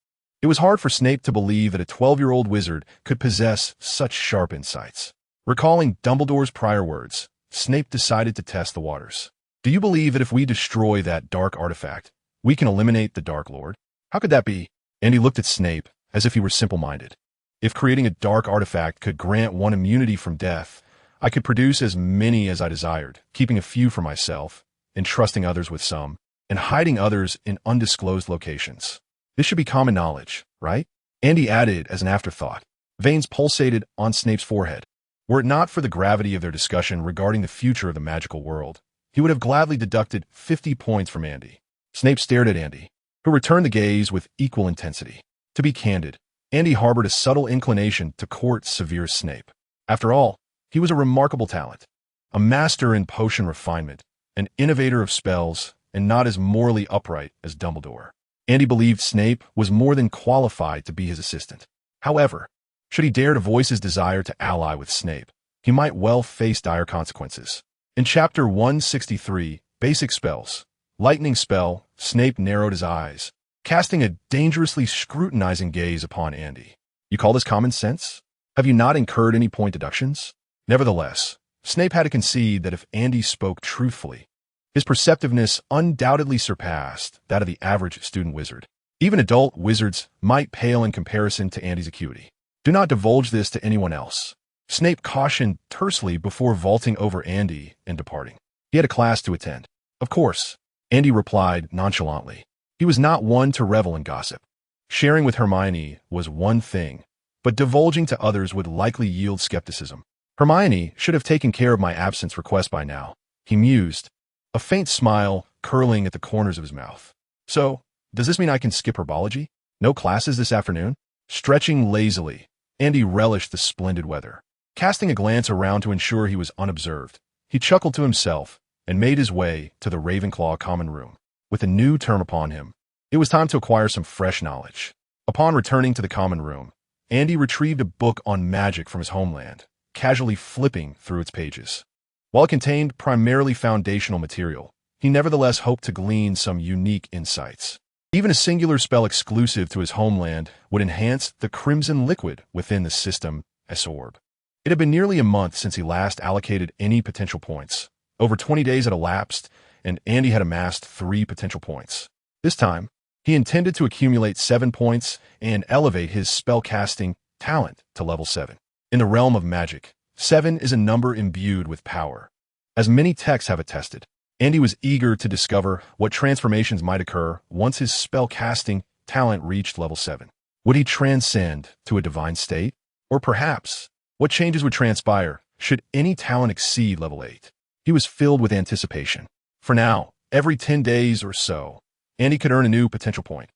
A: it was hard for Snape to believe that a 12-year-old wizard could possess such sharp insights. Recalling Dumbledore's prior words, Snape decided to test the waters. Do you believe that if we destroy that dark artifact, we can eliminate the Dark Lord? How could that be? Andy looked at Snape as if he were simple-minded. If creating a dark artifact could grant one immunity from death, I could produce as many as I desired, keeping a few for myself, entrusting others with some, and hiding others in undisclosed locations. This should be common knowledge, right? Andy added as an afterthought. Veins pulsated on Snape's forehead. Were it not for the gravity of their discussion regarding the future of the magical world, he would have gladly deducted 50 points from Andy. Snape stared at Andy, who returned the gaze with equal intensity. To be candid, Andy harbored a subtle inclination to court severe Snape. After all, he was a remarkable talent, a master in potion refinement, an innovator of spells, and not as morally upright as Dumbledore. Andy believed Snape was more than qualified to be his assistant. However, should he dare to voice his desire to ally with Snape, he might well face dire consequences. In Chapter 163, Basic Spells, Lightning Spell, Snape narrowed his eyes, casting a dangerously scrutinizing gaze upon Andy. You call this common sense? Have you not incurred any point deductions? Nevertheless, Snape had to concede that if Andy spoke truthfully, his perceptiveness undoubtedly surpassed that of the average student wizard. Even adult wizards might pale in comparison to Andy's acuity. Do not divulge this to anyone else, Snape cautioned tersely before vaulting over Andy and departing. He had a class to attend. Of course, Andy replied nonchalantly. He was not one to revel in gossip. Sharing with Hermione was one thing, but divulging to others would likely yield skepticism. Hermione should have taken care of my absence request by now, he mused, a faint smile curling at the corners of his mouth. So, does this mean I can skip herbology? No classes this afternoon? Stretching lazily, Andy relished the splendid weather. Casting a glance around to ensure he was unobserved, he chuckled to himself and made his way to the Ravenclaw common room. With a new term upon him, it was time to acquire some fresh knowledge. Upon returning to the common room, Andy retrieved a book on magic from his homeland, casually flipping through its pages. While it contained primarily foundational material, he nevertheless hoped to glean some unique insights. Even a singular spell exclusive to his homeland would enhance the crimson liquid within the system as orb. It had been nearly a month since he last allocated any potential points. Over 20 days had elapsed, and Andy had amassed 3 potential points. This time, he intended to accumulate 7 points and elevate his spellcasting talent to level 7. In the realm of magic, 7 is a number imbued with power. As many texts have attested, Andy was eager to discover what transformations might occur once his spellcasting talent reached level 7. Would he transcend to a divine state? Or perhaps, what changes would transpire should any talent exceed level 8? He was filled with anticipation. For now, every 10 days or so, Andy could earn a new potential point.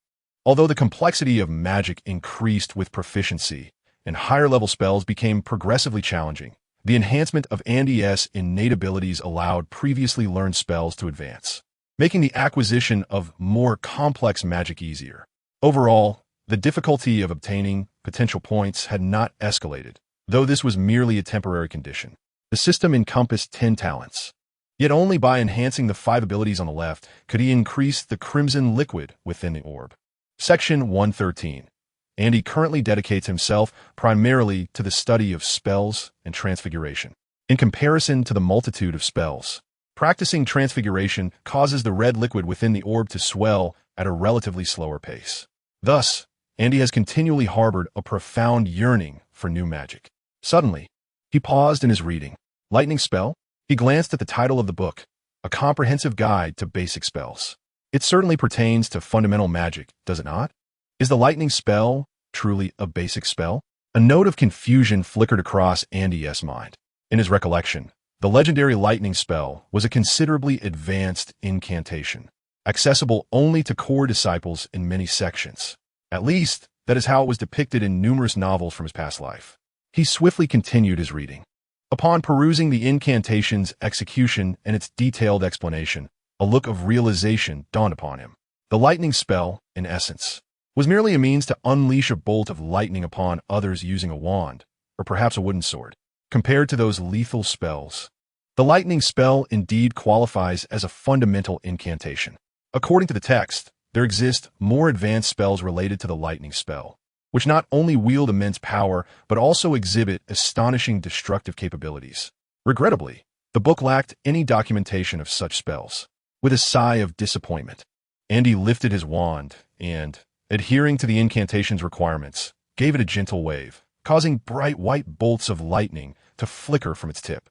A: Although the complexity of magic increased with proficiency and higher-level spells became progressively challenging, the enhancement of Andy's innate abilities allowed previously learned spells to advance, making the acquisition of more complex magic easier. Overall, the difficulty of obtaining potential points had not escalated, though this was merely a temporary condition. The system encompassed 10 talents. Yet only by enhancing the 5 abilities on the left could he increase the crimson liquid within the orb. Section 113. Andy currently dedicates himself primarily to the study of spells and transfiguration. In comparison to the multitude of spells, practicing transfiguration causes the red liquid within the orb to swell at a relatively slower pace. Thus, Andy has continually harbored a profound yearning for new magic. Suddenly, he paused in his reading. Lightning spell? He glanced at the title of the book, A Comprehensive Guide to Basic Spells. It certainly pertains to fundamental magic, does it not? Is the lightning spell truly a basic spell? A note of confusion flickered across Andy's mind. In his recollection, the legendary lightning spell was a considerably advanced incantation, accessible only to core disciples in many sections. At least, that is how it was depicted in numerous novels from his past life. He swiftly continued his reading. Upon perusing the incantation's execution and its detailed explanation, a look of realization dawned upon him. The lightning spell, in essence, was merely a means to unleash a bolt of lightning upon others using a wand, or perhaps a wooden sword. Compared to those lethal spells, the lightning spell indeed qualifies as a fundamental incantation. According to the text, there exist more advanced spells related to the lightning spell, which not only wield immense power, but also exhibit astonishing destructive capabilities. Regrettably, the book lacked any documentation of such spells. With a sigh of disappointment, Andy lifted his wand and, adhering to the incantation's requirements, gave it a gentle wave, causing bright white bolts of lightning to flicker from its tip.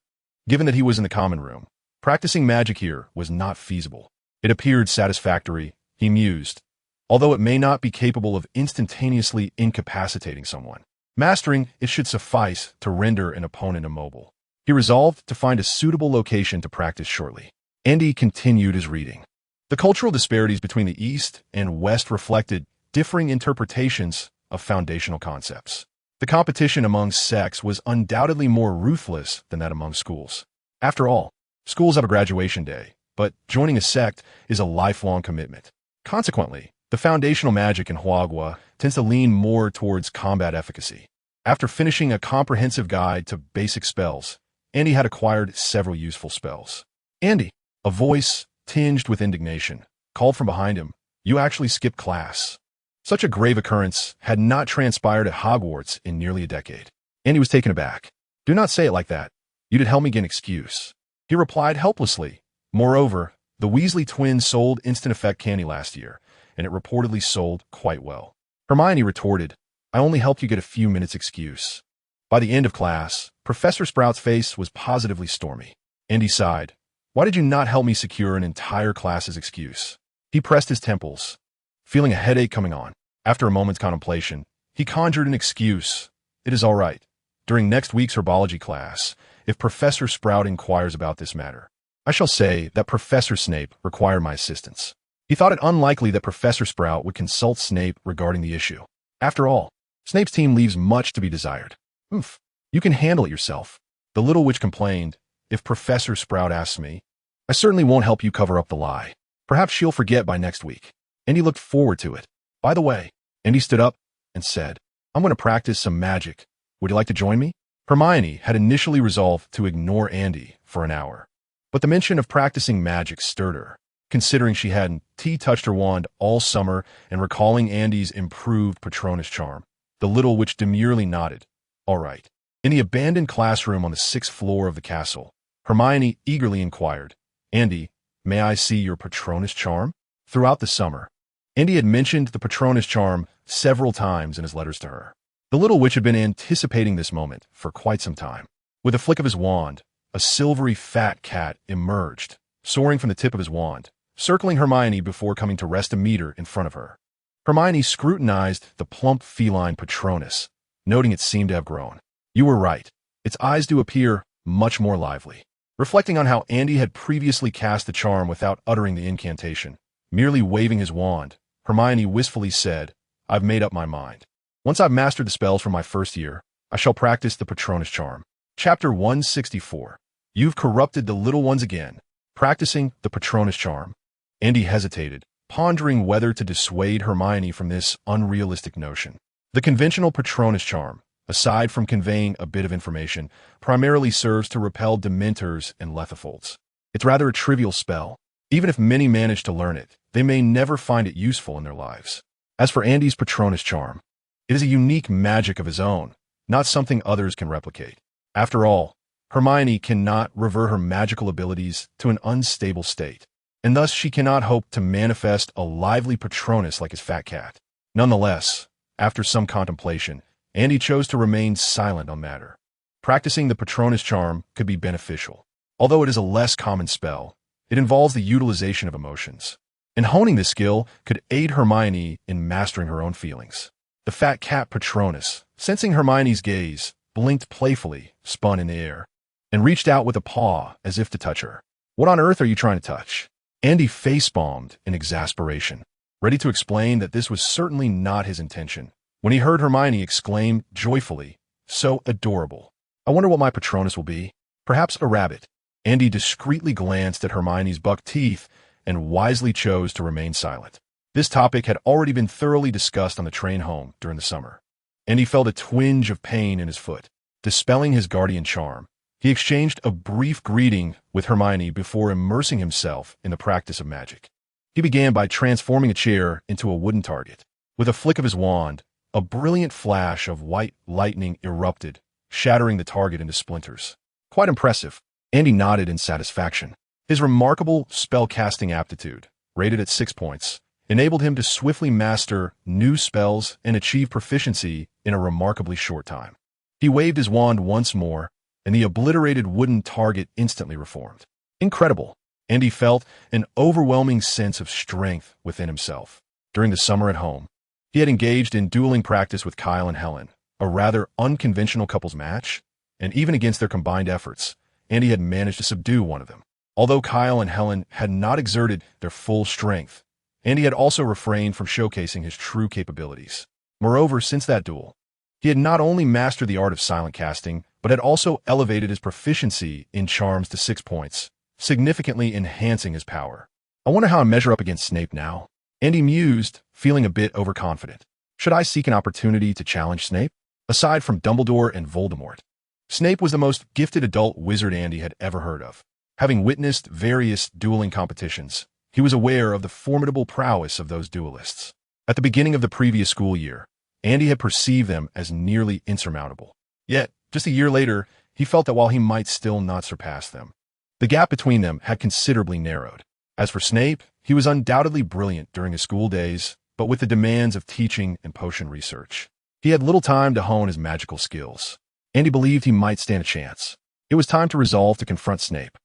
A: Given that he was in the common room, practicing magic here was not feasible. It appeared satisfactory, he mused, although it may not be capable of instantaneously incapacitating someone. Mastering it should suffice to render an opponent immobile. He resolved to find a suitable location to practice shortly. Andy continued his reading. The cultural disparities between the East and West reflected differing interpretations of foundational concepts. The competition among sects was undoubtedly more ruthless than that among schools. After all, schools have a graduation day, but joining a sect is a lifelong commitment. Consequently, the foundational magic in Hogwarts tends to lean more towards combat efficacy. After finishing a comprehensive guide to basic spells, Andy had acquired several useful spells. Andy, a voice tinged with indignation, called from behind him, "You actually skipped class." Such a grave occurrence had not transpired at Hogwarts in nearly a decade. Andy was taken aback. "Do not say it like that. You did help me get an excuse," he replied helplessly. Moreover, the Weasley twins sold instant effect candy last year, and it reportedly sold quite well. Hermione retorted, "I only helped you get a few minutes excuse." By the end of class, Professor Sprout's face was positively stormy. Andy sighed. "Why did you not help me secure an entire class's excuse?" He pressed his temples, feeling a headache coming on. After a moment's contemplation, he conjured an excuse. "It is all right. During next week's herbology class, if Professor Sprout inquires about this matter, I shall say that Professor Snape required my assistance." He thought it unlikely that Professor Sprout would consult Snape regarding the issue. After all, Snape's team leaves much to be desired. "Oof, you can handle it yourself," the little witch complained. "If Professor Sprout asks me, I certainly won't help you cover up the lie. Perhaps she'll forget by next week." And he looked forward to it. "By the way," and he stood up and said, "I'm going to practice some magic. Would you like to join me?" Hermione had initially resolved to ignore Andy for an hour, but the mention of practicing magic stirred her. Considering she hadn't touched her wand all summer and recalling Andy's improved Patronus charm, the little witch demurely nodded. "All right." In the abandoned classroom on the 6th floor of the castle, Hermione eagerly inquired, "Andy, may I see your Patronus charm?" Throughout the summer, Andy had mentioned the Patronus charm several times in his letters to her. The little witch had been anticipating this moment for quite some time. With a flick of his wand, a silvery fat cat emerged, soaring from the tip of his wand, circling Hermione before coming to rest a meter in front of her. Hermione scrutinized the plump feline Patronus, noting it seemed to have grown. "You were right. Its eyes do appear much more lively." Reflecting on how Andy had previously cast the charm without uttering the incantation, merely waving his wand, Hermione wistfully said, "I've made up my mind. Once I've mastered the spells from my first year, I shall practice the Patronus charm." Chapter 164. You've corrupted the little ones again. Practicing the Patronus charm. Andy hesitated, pondering whether to dissuade Hermione from this unrealistic notion. The conventional Patronus charm, aside from conveying a bit of information, primarily serves to repel Dementors and Lethifolds. It's rather a trivial spell. Even if many manage to learn it, they may never find it useful in their lives. As for Andy's Patronus charm, it is a unique magic of his own, not something others can replicate. After all, Hermione cannot revert her magical abilities to an unstable state, and thus she cannot hope to manifest a lively Patronus like his fat cat. Nonetheless, after some contemplation, Andy chose to remain silent on matter. Practicing the Patronus charm could be beneficial. Although it is a less common spell, it involves the utilization of emotions, and honing this skill could aid Hermione in mastering her own feelings. The fat cat Patronus, sensing Hermione's gaze, blinked playfully, spun in the air, and reached out with a paw as if to touch her. "What on earth are you trying to touch?" Andy facepalmed in exasperation, ready to explain that this was certainly not his intention, when he heard Hermione exclaim joyfully, "So adorable. I wonder what my Patronus will be. Perhaps a rabbit." Andy discreetly glanced at Hermione's buck teeth and wisely chose to remain silent. This topic had already been thoroughly discussed on the train home during the summer. Andy felt a twinge of pain in his foot. Dispelling his guardian charm, he exchanged a brief greeting with Hermione before immersing himself in the practice of magic. He began by transforming a chair into a wooden target. With a flick of his wand, a brilliant flash of white lightning erupted, shattering the target into splinters. Quite impressive. Andy nodded in satisfaction. His remarkable spell-casting aptitude, rated at 6 points, enabled him to swiftly master new spells and achieve proficiency in a remarkably short time. He waved his wand once more, and the obliterated wooden target instantly reformed. Incredible. Andy felt an overwhelming sense of strength within himself. During the summer at home, he had engaged in dueling practice with Kyle and Helen, a rather unconventional couples match, and even against their combined efforts, Andy had managed to subdue one of them. Although Kyle and Helen had not exerted their full strength, Andy had also refrained from showcasing his true capabilities. Moreover, since that duel, he had not only mastered the art of silent casting, but had also elevated his proficiency in charms to 6 points, significantly enhancing his power. "I wonder how I measure up against Snape now," Andy mused, feeling a bit overconfident. Should I seek an opportunity to challenge Snape? Aside from Dumbledore and Voldemort, Snape was the most gifted adult wizard Andy had ever heard of. Having witnessed various dueling competitions, he was aware of the formidable prowess of those duelists. At the beginning of the previous school year, Andy had perceived them as nearly insurmountable. Yet, just a year later, he felt that while he might still not surpass them, the gap between them had considerably narrowed. As for Snape, he was undoubtedly brilliant during his school days, but with the demands of teaching and potion research, he had little time to hone his magical skills. Andy believed he might stand a chance. It was time to resolve to confront Snape.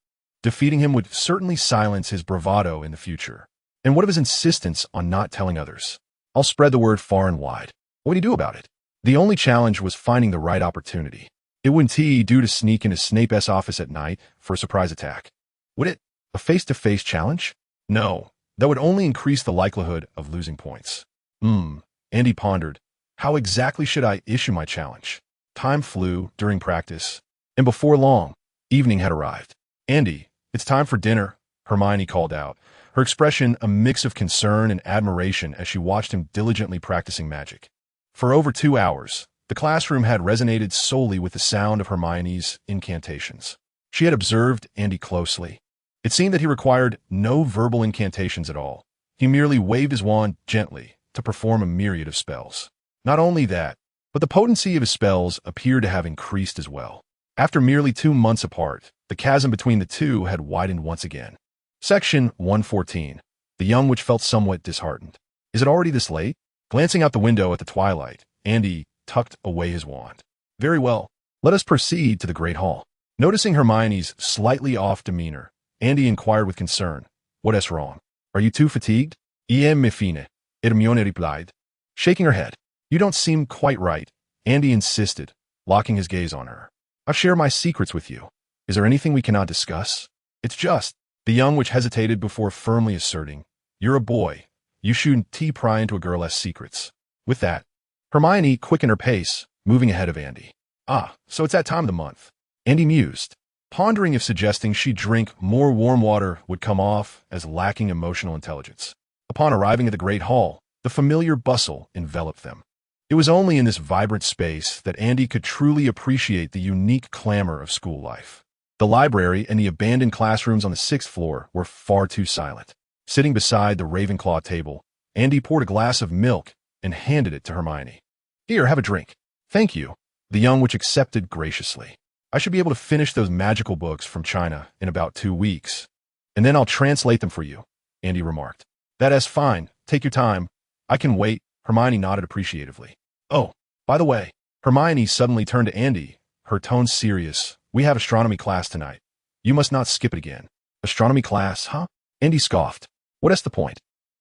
A: Defeating him would certainly silence his bravado in the future. And what of his insistence on not telling others? "I'll spread the word far and wide." What would he do about it? The only challenge was finding the right opportunity. It wouldn't he do to sneak into Snape's office at night for a surprise attack? Would it? A face-to-face challenge? No, that would only increase the likelihood of losing points. Andy pondered. How exactly should I issue my challenge? Time flew during practice, and before long, evening had arrived. "Andy, it's time for dinner," Hermione called out, her expression a mix of concern and admiration as she watched him diligently practicing magic. For over 2 hours, the classroom had resonated solely with the sound of Hermione's incantations. She had observed Andy closely. It seemed that he required no verbal incantations at all. He merely waved his wand gently to perform a myriad of spells. Not only that, but the potency of his spells appeared to have increased as well. After merely 2 months apart, the chasm between the two had widened once again. Section 114. The young witch felt somewhat disheartened. Is it already this late? Glancing out the window at the twilight, Andy tucked away his wand. Very well. Let us proceed to the Great Hall. Noticing Hermione's slightly off demeanor, Andy inquired with concern. What is wrong? Are you too fatigued? Me fine, Hermione replied, shaking her head. You don't seem quite right, Andy insisted, locking his gaze on her. I've shared my secrets with you. Is there anything we cannot discuss? It's just, the young witch hesitated before firmly asserting, you're a boy. You shouldn't pry into a girl's secrets. With that, Hermione quickened her pace, moving ahead of Andy. Ah, so it's that time of the month. Andy mused, pondering if suggesting she drink more warm water would come off as lacking emotional intelligence. Upon arriving at the Great Hall, the familiar bustle enveloped them. It was only in this vibrant space that Andy could truly appreciate the unique clamor of school life. The library and the abandoned classrooms on the 6th floor were far too silent. Sitting beside the Ravenclaw table, Andy poured a glass of milk and handed it to Hermione. Here, have a drink. Thank you. The young witch accepted graciously. I should be able to finish those magical books from China in about 2 weeks, and then I'll translate them for you, Andy remarked. That is fine. Take your time. I can wait. Hermione nodded appreciatively. Oh, by the way, Hermione suddenly turned to Andy, her tone serious. We have astronomy class tonight. You must not skip it again. Astronomy class, huh? Andy scoffed. What is the point?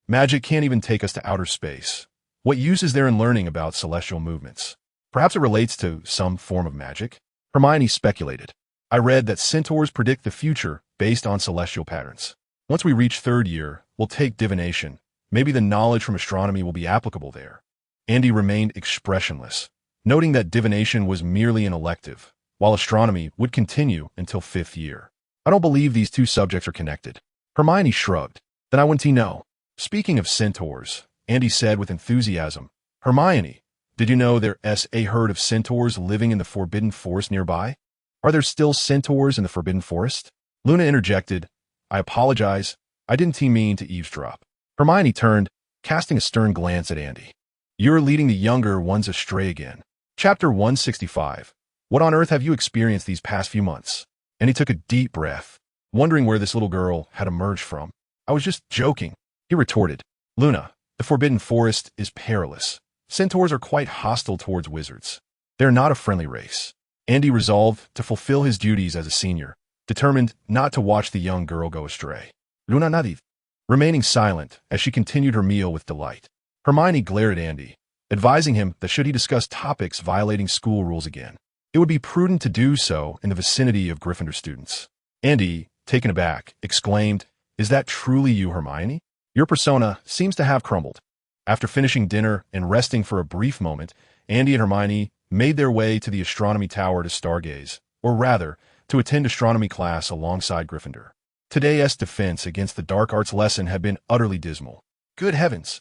A: Magic can't even take us to outer space. What use is there in learning about celestial movements? Perhaps it relates to some form of magic? Hermione speculated. I read that centaurs predict the future based on celestial patterns. Once we reach 3rd year, we'll take divination. Maybe the knowledge from astronomy will be applicable there. Andy remained expressionless, noting that divination was merely an elective, while astronomy would continue until 5th year. I don't believe these two subjects are connected. Hermione shrugged. Then I wouldn't know. Speaking of centaurs, Andy said with enthusiasm, Hermione, did you know there's a herd of centaurs living in the Forbidden Forest nearby? Are there still centaurs in the Forbidden Forest? Luna interjected, I apologize. I didn't mean to eavesdrop. Hermione turned, casting a stern glance at Andy. You're leading the younger ones astray again. Chapter 165. What on earth have you experienced these past few months? Andy took a deep breath, wondering where this little girl had emerged from. I was just joking, he retorted. Luna, the Forbidden Forest is perilous. Centaurs are quite hostile towards wizards. They're not a friendly race. Andy resolved to fulfill his duties as a senior, determined not to watch the young girl go astray. Luna nodded, remaining silent as she continued her meal with delight. Hermione glared at Andy, advising him that should he discuss topics violating school rules again, it would be prudent to do so in the vicinity of Gryffindor students. Andy, taken aback, exclaimed, Is that truly you, Hermione? Your persona seems to have crumbled. After finishing dinner and resting for a brief moment, Andy and Hermione made their way to the astronomy tower to stargaze, or rather, to attend astronomy class alongside Gryffindor. Today's defense against the dark arts lesson had been utterly dismal. Good heavens!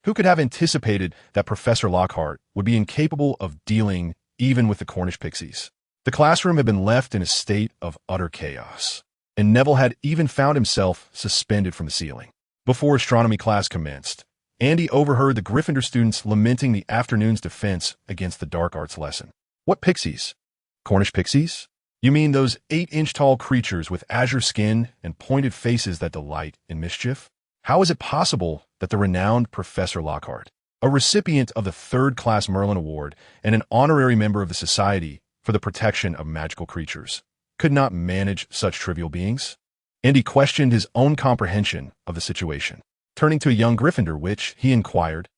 A: Who could have anticipated that Professor Lockhart would be incapable of dealing even with the Cornish pixies? The classroom had been left in a state of utter chaos, and Neville had even found himself suspended from the ceiling. Before astronomy class commenced, Andy overheard the Gryffindor students lamenting the afternoon's defense against the dark arts lesson. What pixies? Cornish pixies? You mean those 8-inch-tall creatures with azure skin and pointed faces that delight in mischief? How is it possible that the renowned Professor Lockhart, a recipient of the 3rd-class Merlin Award and an honorary member of the Society for the Protection of Magical Creatures, could not manage such trivial beings? Andy questioned his own comprehension of the situation. Turning to a young Gryffindor witch, he inquired,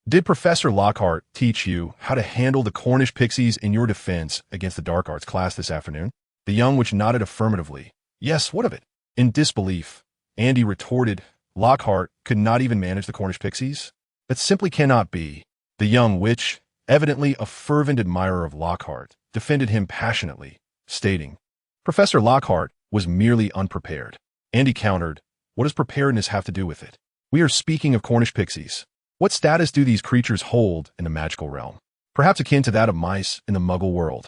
A: Did Professor Lockhart teach you how to handle the Cornish pixies in your defense against the dark arts class this afternoon? The young witch nodded affirmatively. Yes, what of it? In disbelief, Andy retorted, Lockhart could not even manage the Cornish pixies? That simply cannot be. The young witch, evidently a fervent admirer of Lockhart, defended him passionately, stating, Professor Lockhart was merely unprepared. Andy countered, What does preparedness have to do with it? We are speaking of Cornish pixies. What status do these creatures hold in the magical realm? Perhaps akin to that of mice in the Muggle world.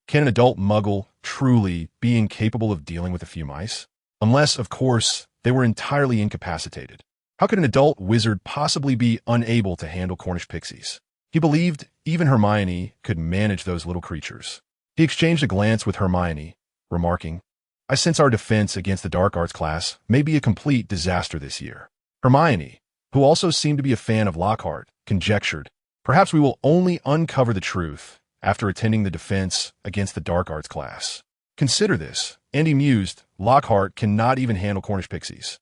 A: Can an adult Muggle truly be incapable of dealing with a few mice? Unless, of course, they were entirely incapacitated. How could an adult wizard possibly be unable to handle Cornish pixies? He believed even Hermione could manage those little creatures. He exchanged a glance with Hermione, remarking, "I sense our defense against the dark arts class may be a complete disaster this year." Hermione, who also seemed to be a fan of Lockhart, conjectured, "Perhaps we will only uncover the truth after attending the defense against the dark arts class." Consider this, Andy mused, Lockhart cannot even handle Cornish pixies.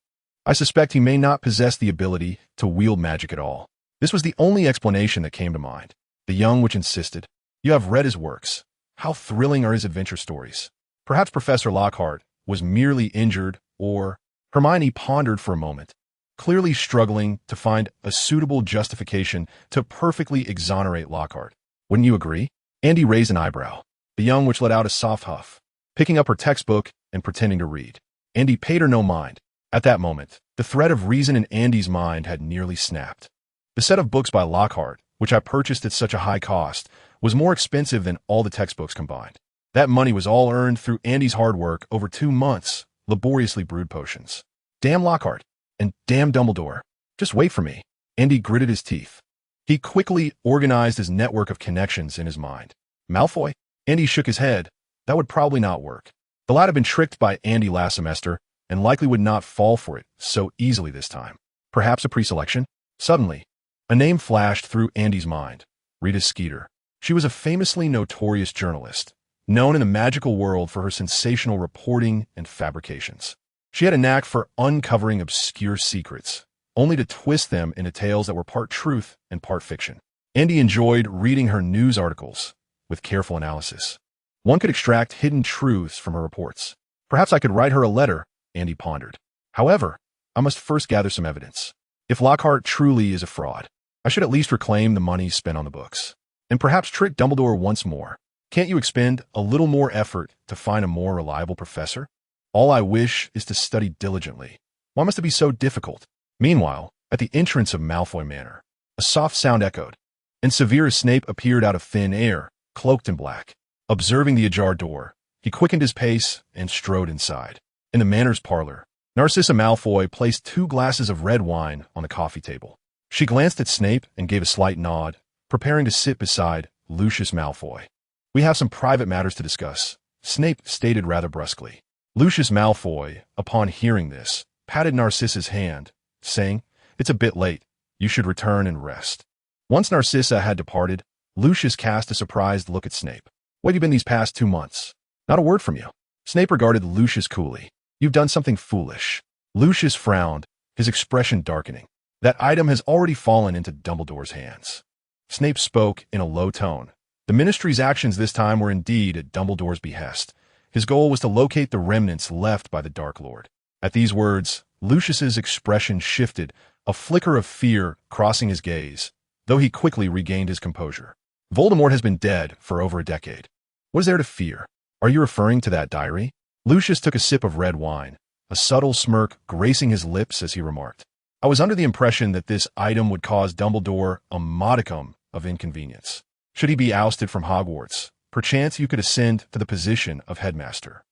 A: I suspect he may not possess the ability to wield magic at all. This was the only explanation that came to mind. The young witch insisted, "You have read his works. How thrilling are his adventure stories." Perhaps Professor Lockhart was merely injured, or Hermione pondered for a moment, clearly struggling to find a suitable justification to perfectly exonerate Lockhart. "Wouldn't you agree?" Andy raised an eyebrow. The young witch let out a soft huff, picking up her textbook and pretending to read. Andy paid her no mind. At that moment, the thread of reason in Andy's mind had nearly snapped. The set of books by Lockhart, which I purchased at such a high cost, was more expensive than all the textbooks combined. That money was all earned through Andy's hard work over 2 months, laboriously brewed potions. Damn Lockhart, and damn Dumbledore. Just wait for me. Andy gritted his teeth. He quickly organized his network of connections in his mind. Malfoy? Andy shook his head. That would probably not work. The lad had been tricked by Andy last semester, and likely would not fall for it so easily this time. Perhaps a preselection? Suddenly, a name flashed through Andy's mind. Rita Skeeter. She was a famously notorious journalist, known in the magical world for her sensational reporting and fabrications. She had a knack for uncovering obscure secrets, only to twist them into tales that were part truth and part fiction. Andy enjoyed reading her news articles with careful analysis. One could extract hidden truths from her reports. Perhaps I could write her a letter, Andy pondered. However, I must first gather some evidence. If Lockhart truly is a fraud, I should at least reclaim the money spent on the books. And perhaps trick Dumbledore once more. Can't you expend a little more effort to find a more reliable professor? All I wish is to study diligently. Why must it be so difficult? Meanwhile, at the entrance of Malfoy Manor, a soft sound echoed, and Severus Snape appeared out of thin air, cloaked in black. Observing the ajar door, he quickened his pace and strode inside. In the manor's parlor, Narcissa Malfoy placed 2 glasses of red wine on the coffee table. She glanced at Snape and gave a slight nod, preparing to sit beside Lucius Malfoy. "We have some private matters to discuss," Snape stated rather brusquely. Lucius Malfoy, upon hearing this, patted Narcissa's hand, saying, "It's a bit late. You should return and rest." Once Narcissa had departed, Lucius cast a surprised look at Snape. "What have you been these past 2 months? Not a word from you." Snape regarded Lucius coolly. "You've done something foolish." Lucius frowned, his expression darkening. "That item has already fallen into Dumbledore's hands." Snape spoke in a low tone. The Ministry's actions this time were indeed at Dumbledore's behest. His goal was to locate the remnants left by the Dark Lord. At these words, Lucius's expression shifted, a flicker of fear crossing his gaze, though he quickly regained his composure. "Voldemort has been dead for over a decade. What is there to fear? Are you referring to that diary?" Lucius took a sip of red wine, a subtle smirk gracing his lips as he remarked, "I was under the impression that this item would cause Dumbledore a modicum of inconvenience. Should he be ousted from Hogwarts, perchance you could ascend to the position of headmaster."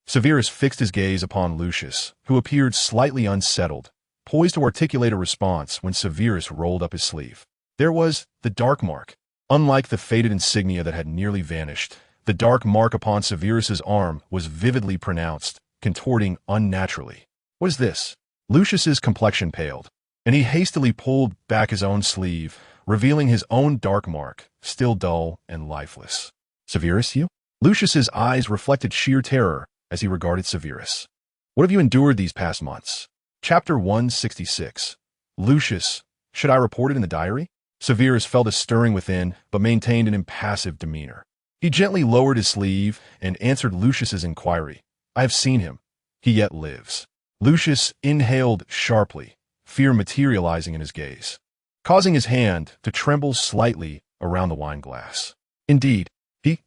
A: Severus fixed his gaze upon Lucius, who appeared slightly unsettled, poised to articulate a response when Severus rolled up his sleeve. There was the dark mark. Unlike the faded insignia that had nearly vanished, the dark mark upon Severus's arm was vividly pronounced, contorting unnaturally. "What is this?" Lucius's complexion paled, and he hastily pulled back his own sleeve, revealing his own dark mark, still dull and lifeless. "Severus, you?" Lucius's eyes reflected sheer terror as he regarded Severus. "What have you endured these past months?" Chapter 166. Lucius, should I report it in the diary? Severus felt a stirring within, but maintained an impassive demeanor. He gently lowered his sleeve and answered Lucius's inquiry. "I have seen him. He yet lives." Lucius inhaled sharply, fear materializing in his gaze, causing his hand to tremble slightly around the wine glass. Indeed,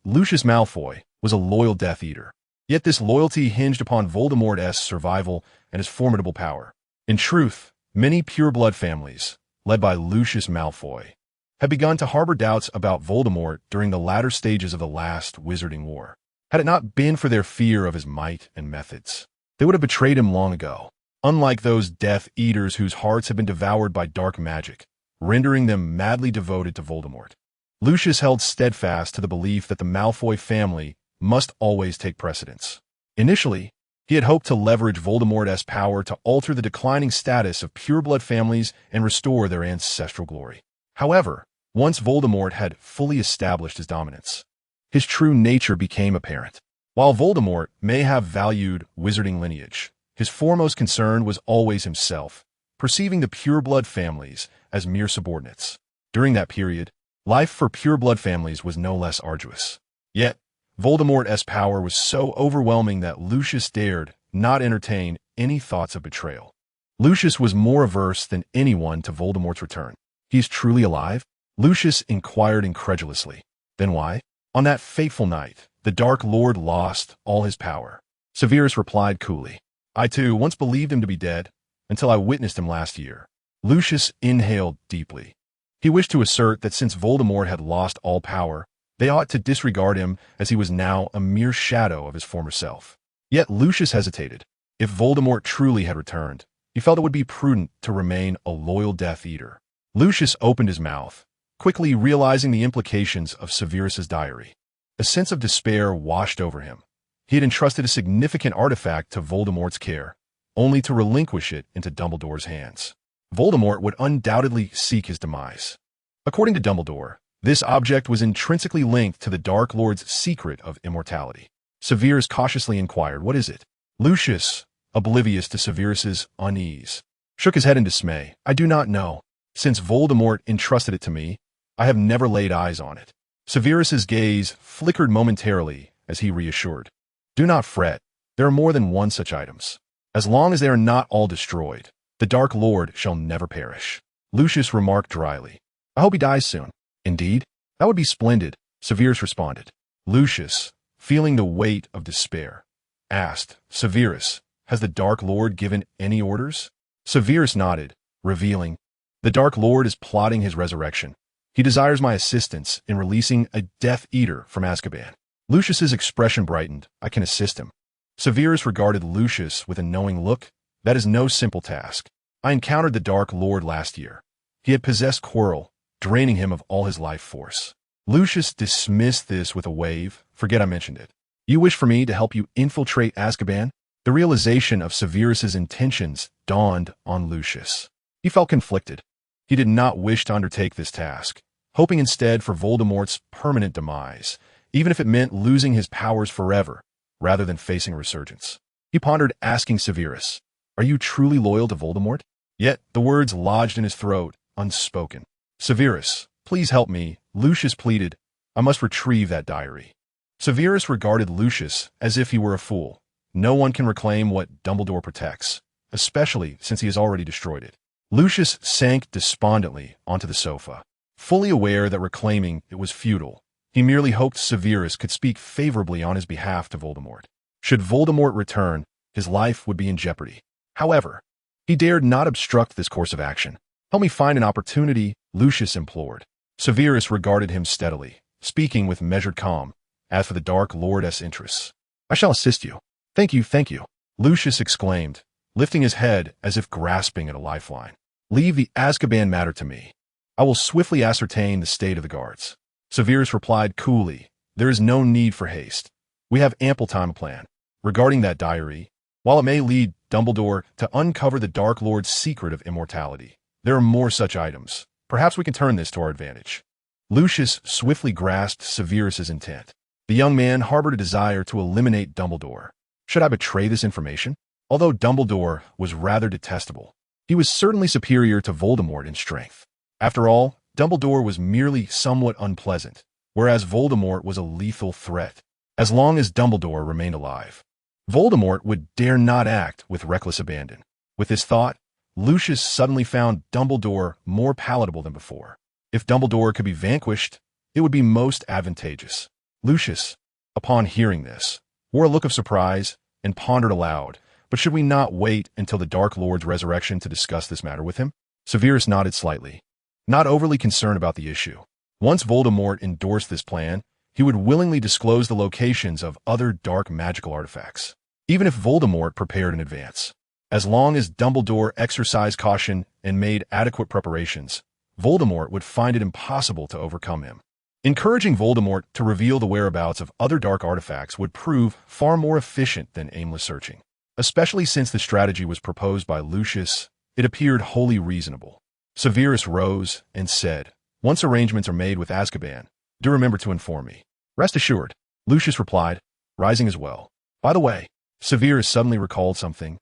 A: Lucius Malfoy, was a loyal Death Eater. Yet this loyalty hinged upon Voldemort's survival and his formidable power. In truth, many pureblood families, led by Lucius Malfoy, had begun to harbor doubts about Voldemort during the latter stages of the last Wizarding War. Had it not been for their fear of his might and methods, they would have betrayed him long ago. Unlike those Death Eaters whose hearts had been devoured by dark magic, rendering them madly devoted to Voldemort, Lucius held steadfast to the belief that the Malfoy family must always take precedence. Initially, he had hoped to leverage Voldemort's power to alter the declining status of pureblood families and restore their ancestral glory. However, once Voldemort had fully established his dominance, his true nature became apparent. While Voldemort may have valued wizarding lineage, his foremost concern was always himself, perceiving the pureblood families as mere subordinates. During that period, life for pureblood families was no less arduous. Yet, Voldemort's power was so overwhelming that Lucius dared not entertain any thoughts of betrayal. Lucius was more averse than anyone to Voldemort's return. "He's truly alive?" Lucius inquired incredulously. "Then why? On that fateful night, the Dark Lord lost all his power." Severus replied coolly. "I too once believed him to be dead, until I witnessed him last year." Lucius inhaled deeply. He wished to assert that since Voldemort had lost all power, they ought to disregard him as he was now a mere shadow of his former self. Yet Lucius hesitated. If Voldemort truly had returned, he felt it would be prudent to remain a loyal Death Eater. Lucius opened his mouth, quickly realizing the implications of Severus's diary. A sense of despair washed over him. He had entrusted a significant artifact to Voldemort's care, only to relinquish it into Dumbledore's hands. Voldemort would undoubtedly seek his demise. According to Dumbledore, this object was intrinsically linked to the Dark Lord's secret of immortality. Severus cautiously inquired, "What is it?" Lucius, oblivious to Severus's unease, shook his head in dismay. "I do not know. Since Voldemort entrusted it to me, I have never laid eyes on it." Severus's gaze flickered momentarily as he reassured. "Do not fret. There are more than one such items. As long as they are not all destroyed, the Dark Lord shall never perish." Lucius remarked dryly. "I hope he dies soon." "Indeed? That would be splendid," Severus responded. Lucius, feeling the weight of despair, asked, "Severus, has the Dark Lord given any orders?" Severus nodded, revealing, "The Dark Lord is plotting his resurrection. He desires my assistance in releasing a Death Eater from Azkaban." Lucius's expression brightened. "I can assist him." Severus regarded Lucius with a knowing look. "That is no simple task. I encountered the Dark Lord last year. He had possessed Quirrell, draining him of all his life force." Lucius dismissed this with a wave. "Forget I mentioned it. You wish for me to help you infiltrate Azkaban?" The realization of Severus's intentions dawned on Lucius. He felt conflicted. He did not wish to undertake this task, hoping instead for Voldemort's permanent demise, even if it meant losing his powers forever, rather than facing a resurgence. He pondered asking Severus, "Are you truly loyal to Voldemort?" Yet the words lodged in his throat, unspoken. "Severus, please help me," Lucius pleaded. "I must retrieve that diary." Severus regarded Lucius as if he were a fool. No one can reclaim what Dumbledore protects, especially since he has already destroyed it. Lucius sank despondently onto the sofa, fully aware that reclaiming it was futile. He merely hoped Severus could speak favorably on his behalf to Voldemort. Should Voldemort return, his life would be in jeopardy. However, he dared not obstruct this course of action. "Help me find an opportunity," Lucius implored. Severus regarded him steadily, speaking with measured calm. "As for the Dark Lord's interests, I shall assist you." Thank you," Lucius exclaimed, lifting his head as if grasping at a lifeline. "Leave the Azkaban matter to me. I will swiftly ascertain the state of the guards." Severus replied coolly, "There is no need for haste. We have ample time to plan. Regarding that diary, while it may lead Dumbledore to uncover the Dark Lord's secret of immortality, there are more such items. Perhaps we can turn this to our advantage." Lucius swiftly grasped Severus's intent. The young man harbored a desire to eliminate Dumbledore. Should I betray this information? Although Dumbledore was rather detestable, he was certainly superior to Voldemort in strength. After all, Dumbledore was merely somewhat unpleasant, whereas Voldemort was a lethal threat. As long as Dumbledore remained alive, Voldemort would dare not act with reckless abandon. With this thought, Lucius suddenly found Dumbledore more palatable than before. If Dumbledore could be vanquished, it would be most advantageous. Lucius, upon hearing this, wore a look of surprise and pondered aloud, "But should we not wait until the Dark Lord's resurrection to discuss this matter with him?" Severus nodded slightly, not overly concerned about the issue. Once Voldemort endorsed this plan, he would willingly disclose the locations of other dark magical artifacts, even if Voldemort prepared in advance. As long as Dumbledore exercised caution and made adequate preparations, Voldemort would find it impossible to overcome him. Encouraging Voldemort to reveal the whereabouts of other dark artifacts would prove far more efficient than aimless searching. Especially since the strategy was proposed by Lucius, it appeared wholly reasonable. Severus rose and said, "Once arrangements are made with Azkaban, do remember to inform me." "Rest assured," Lucius replied, rising as well. "By the way," Severus suddenly recalled something.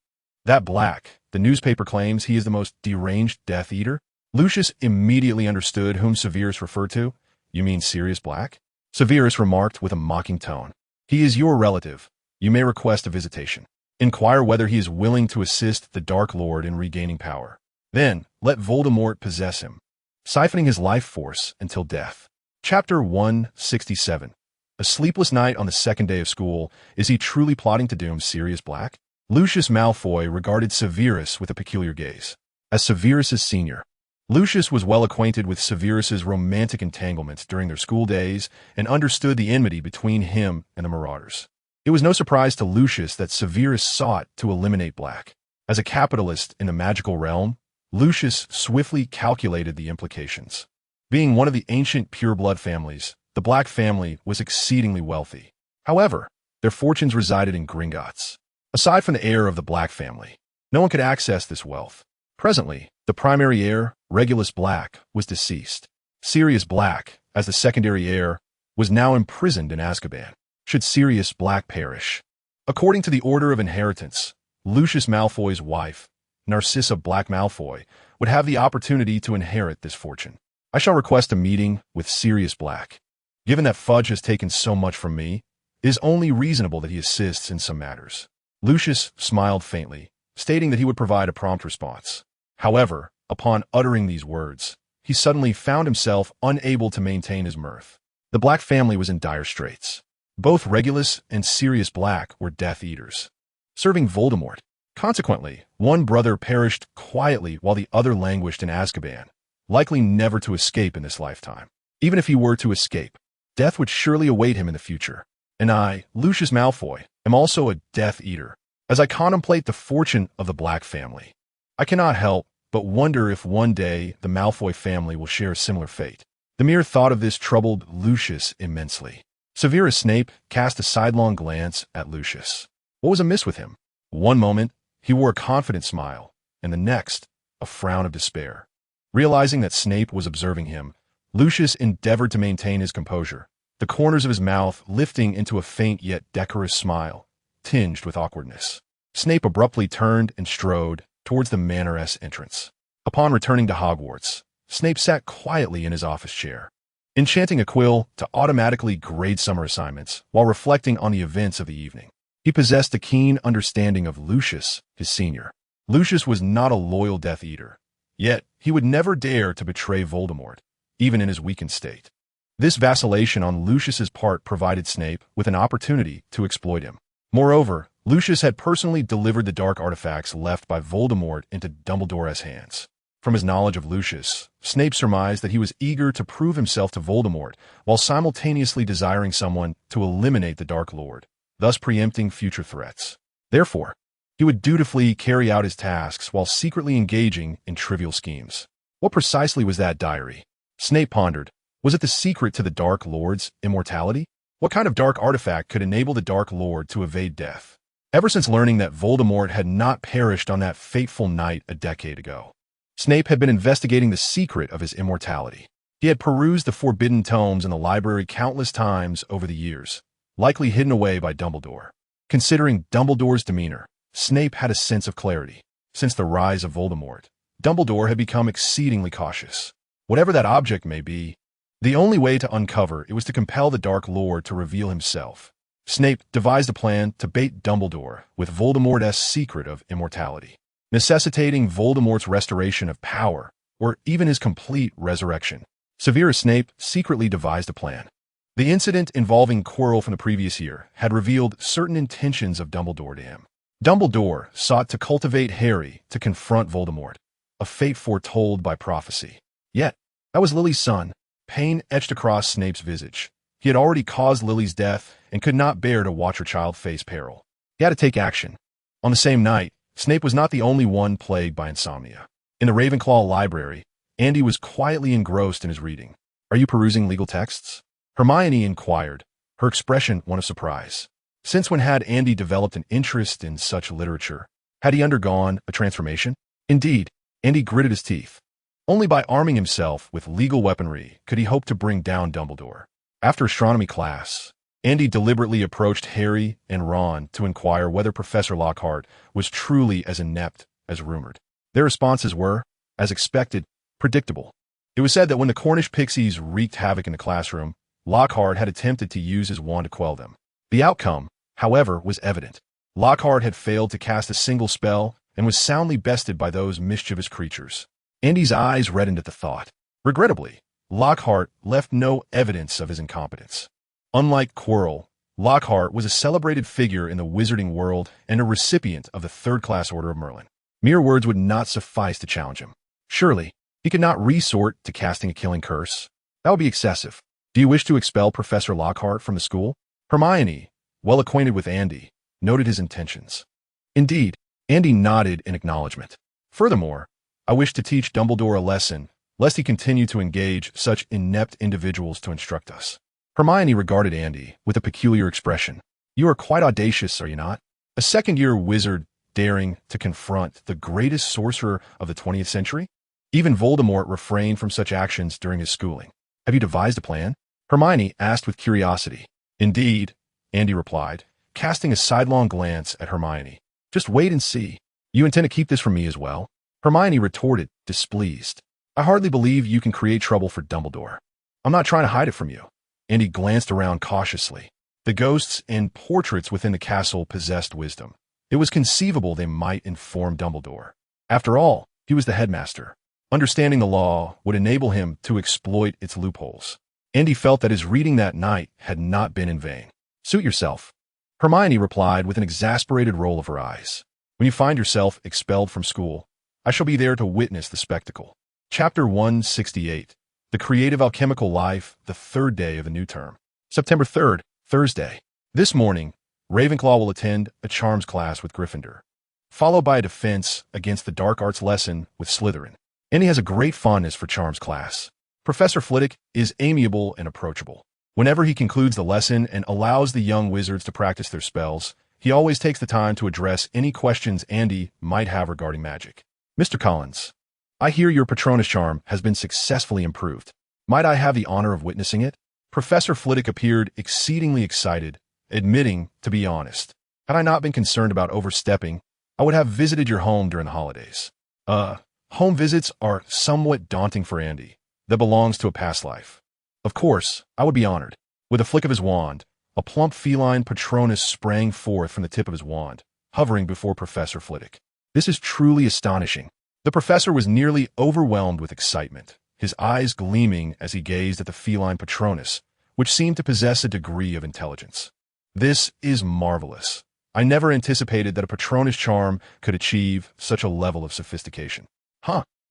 A: "That Black, the newspaper claims he is the most deranged Death Eater?" Lucius immediately understood whom Severus referred to. "You mean Sirius Black?" Severus remarked with a mocking tone. "He is your relative. You may request a visitation. Inquire whether he is willing to assist the Dark Lord in regaining power. Then, let Voldemort possess him, siphoning his life force until death." Chapter 167. A sleepless night on the second day of school. Is he truly plotting to doom Sirius Black? Lucius Malfoy regarded Severus with a peculiar gaze. As Severus's senior, Lucius was well acquainted with Severus's romantic entanglements during their school days and understood the enmity between him and the Marauders. It was no surprise to Lucius that Severus sought to eliminate Black. As a capitalist in the magical realm, Lucius swiftly calculated the implications. Being one of the ancient pureblood families, the Black family was exceedingly wealthy. However, their fortunes resided in Gringotts. Aside from the heir of the Black family, no one could access this wealth. Presently, the primary heir, Regulus Black, was deceased. Sirius Black, as the secondary heir, was now imprisoned in Azkaban. Should Sirius Black perish, according to the order of inheritance, Lucius Malfoy's wife, Narcissa Black Malfoy, would have the opportunity to inherit this fortune. I shall request a meeting with Sirius Black. Given that Fudge has taken so much from me, it is only reasonable that he assists in some matters. Lucius smiled faintly, stating that he would provide a prompt response. However, upon uttering these words, he suddenly found himself unable to maintain his mirth. The Black family was in dire straits. Both Regulus and Sirius Black were Death Eaters, serving Voldemort. Consequently, one brother perished quietly while the other languished in Azkaban, likely never to escape in this lifetime. Even if he were to escape, death would surely await him in the future. And I, Lucius Malfoy, am also a Death Eater. As I contemplate the fortune of the Black family, I cannot help but wonder if one day the Malfoy family will share a similar fate. The mere thought of this troubled Lucius immensely. Severus Snape cast a sidelong glance at Lucius. What was amiss with him? One moment, he wore a confident smile, and the next, a frown of despair. Realizing that Snape was observing him, Lucius endeavored to maintain his composure, the corners of his mouth lifting into a faint yet decorous smile, tinged with awkwardness. Snape abruptly turned and strode towards the Manor-S entrance. Upon returning to Hogwarts, Snape sat quietly in his office chair, enchanting a quill to automatically grade summer assignments while reflecting on the events of the evening. He possessed a keen understanding of Lucius, his senior. Lucius was not a loyal Death Eater, yet he would never dare to betray Voldemort, even in his weakened state. This vacillation on Lucius's part provided Snape with an opportunity to exploit him. Moreover, Lucius had personally delivered the dark artifacts left by Voldemort into Dumbledore's hands. From his knowledge of Lucius, Snape surmised that he was eager to prove himself to Voldemort while simultaneously desiring someone to eliminate the Dark Lord, thus preempting future threats. Therefore, he would dutifully carry out his tasks while secretly engaging in trivial schemes. What precisely was that diary? Snape pondered. Was it the secret to the Dark Lord's immortality? What kind of dark artifact could enable the Dark Lord to evade death? Ever since learning that Voldemort had not perished on that fateful night a decade ago, Snape had been investigating the secret of his immortality. He had perused the forbidden tomes in the library countless times over the years, likely hidden away by Dumbledore. Considering Dumbledore's demeanor, Snape had a sense of clarity. Since the rise of Voldemort, Dumbledore had become exceedingly cautious. Whatever that object may be, the only way to uncover it was to compel the Dark Lord to reveal himself. Snape devised a plan to bait Dumbledore with Voldemort's secret of immortality, necessitating Voldemort's restoration of power, or even his complete resurrection. Severus Snape secretly devised a plan. The incident involving Quirrell from the previous year had revealed certain intentions of Dumbledore to him. Dumbledore sought to cultivate Harry to confront Voldemort, a fate foretold by prophecy. Yet, that was Lily's son. Pain etched across Snape's visage. He had already caused Lily's death and could not bear to watch her child face peril. He had to take action. On the same night, Snape was not the only one plagued by insomnia. In the Ravenclaw library, Andy was quietly engrossed in his reading. "Are you perusing legal texts?" Hermione inquired, her expression one of surprise. Since when had Andy developed an interest in such literature? Had he undergone a transformation? Indeed, Andy gritted his teeth. Only by arming himself with legal weaponry could he hope to bring down Dumbledore. After astronomy class, Andy deliberately approached Harry and Ron to inquire whether Professor Lockhart was truly as inept as rumored. Their responses were, as expected, predictable. It was said that when the Cornish pixies wreaked havoc in the classroom, Lockhart had attempted to use his wand to quell them. The outcome, however, was evident. Lockhart had failed to cast a single spell and was soundly bested by those mischievous creatures. Andy's eyes reddened at the thought. Regrettably, Lockhart left no evidence of his incompetence. Unlike Quirrell, Lockhart was a celebrated figure in the wizarding world and a recipient of the third-class Order of Merlin. Mere words would not suffice to challenge him. Surely, he could not resort to casting a killing curse. That would be excessive. Do you wish to expel Professor Lockhart from the school? Hermione, well acquainted with Andy, noted his intentions. Indeed, Andy nodded in acknowledgement. Furthermore, I wish to teach Dumbledore a lesson, lest he continue to engage such inept individuals to instruct us. Hermione regarded Andy with a peculiar expression. You are quite audacious, are you not? A second-year wizard daring to confront the greatest sorcerer of the 20th century? Even Voldemort refrained from such actions during his schooling. Have you devised a plan? Hermione asked with curiosity. Indeed, Andy replied, casting a sidelong glance at Hermione. Just wait and see. You intend to keep this from me as well? Hermione retorted, displeased. I hardly believe you can create trouble for Dumbledore. I'm not trying to hide it from you. Andy glanced around cautiously. The ghosts and portraits within the castle possessed wisdom. It was conceivable they might inform Dumbledore. After all, he was the headmaster. Understanding the law would enable him to exploit its loopholes. Andy felt that his reading that night had not been in vain. Suit yourself. Hermione replied with an exasperated roll of her eyes. When you find yourself expelled from school, I shall be there to witness the spectacle. Chapter 168. The Creative Alchemical Life, the third day of the new term. September 3rd, Thursday. This morning, Ravenclaw will attend a charms class with Gryffindor, followed by a defense against the dark arts lesson with Slytherin. Andy has a great fondness for charms class. Professor Flitwick is amiable and approachable. Whenever he concludes the lesson and allows the young wizards to practice their spells, he always takes the time to address any questions Andy might have regarding magic. Mr. Collins, I hear your Patronus charm has been successfully improved. Might I have the honor of witnessing it? Professor Flitwick appeared exceedingly excited, admitting, to be honest, had I not been concerned about overstepping, I would have visited your home during the holidays. Home visits are somewhat daunting for Andy. That belongs to a past life. Of course, I would be honored. With a flick of his wand, a plump feline Patronus sprang forth from the tip of his wand, hovering before Professor Flitwick. This is truly astonishing. The professor was nearly overwhelmed with excitement, his eyes gleaming as he gazed at the feline Patronus, which seemed to possess a degree of intelligence. This is marvelous. I never anticipated that a Patronus charm could achieve such a level of sophistication.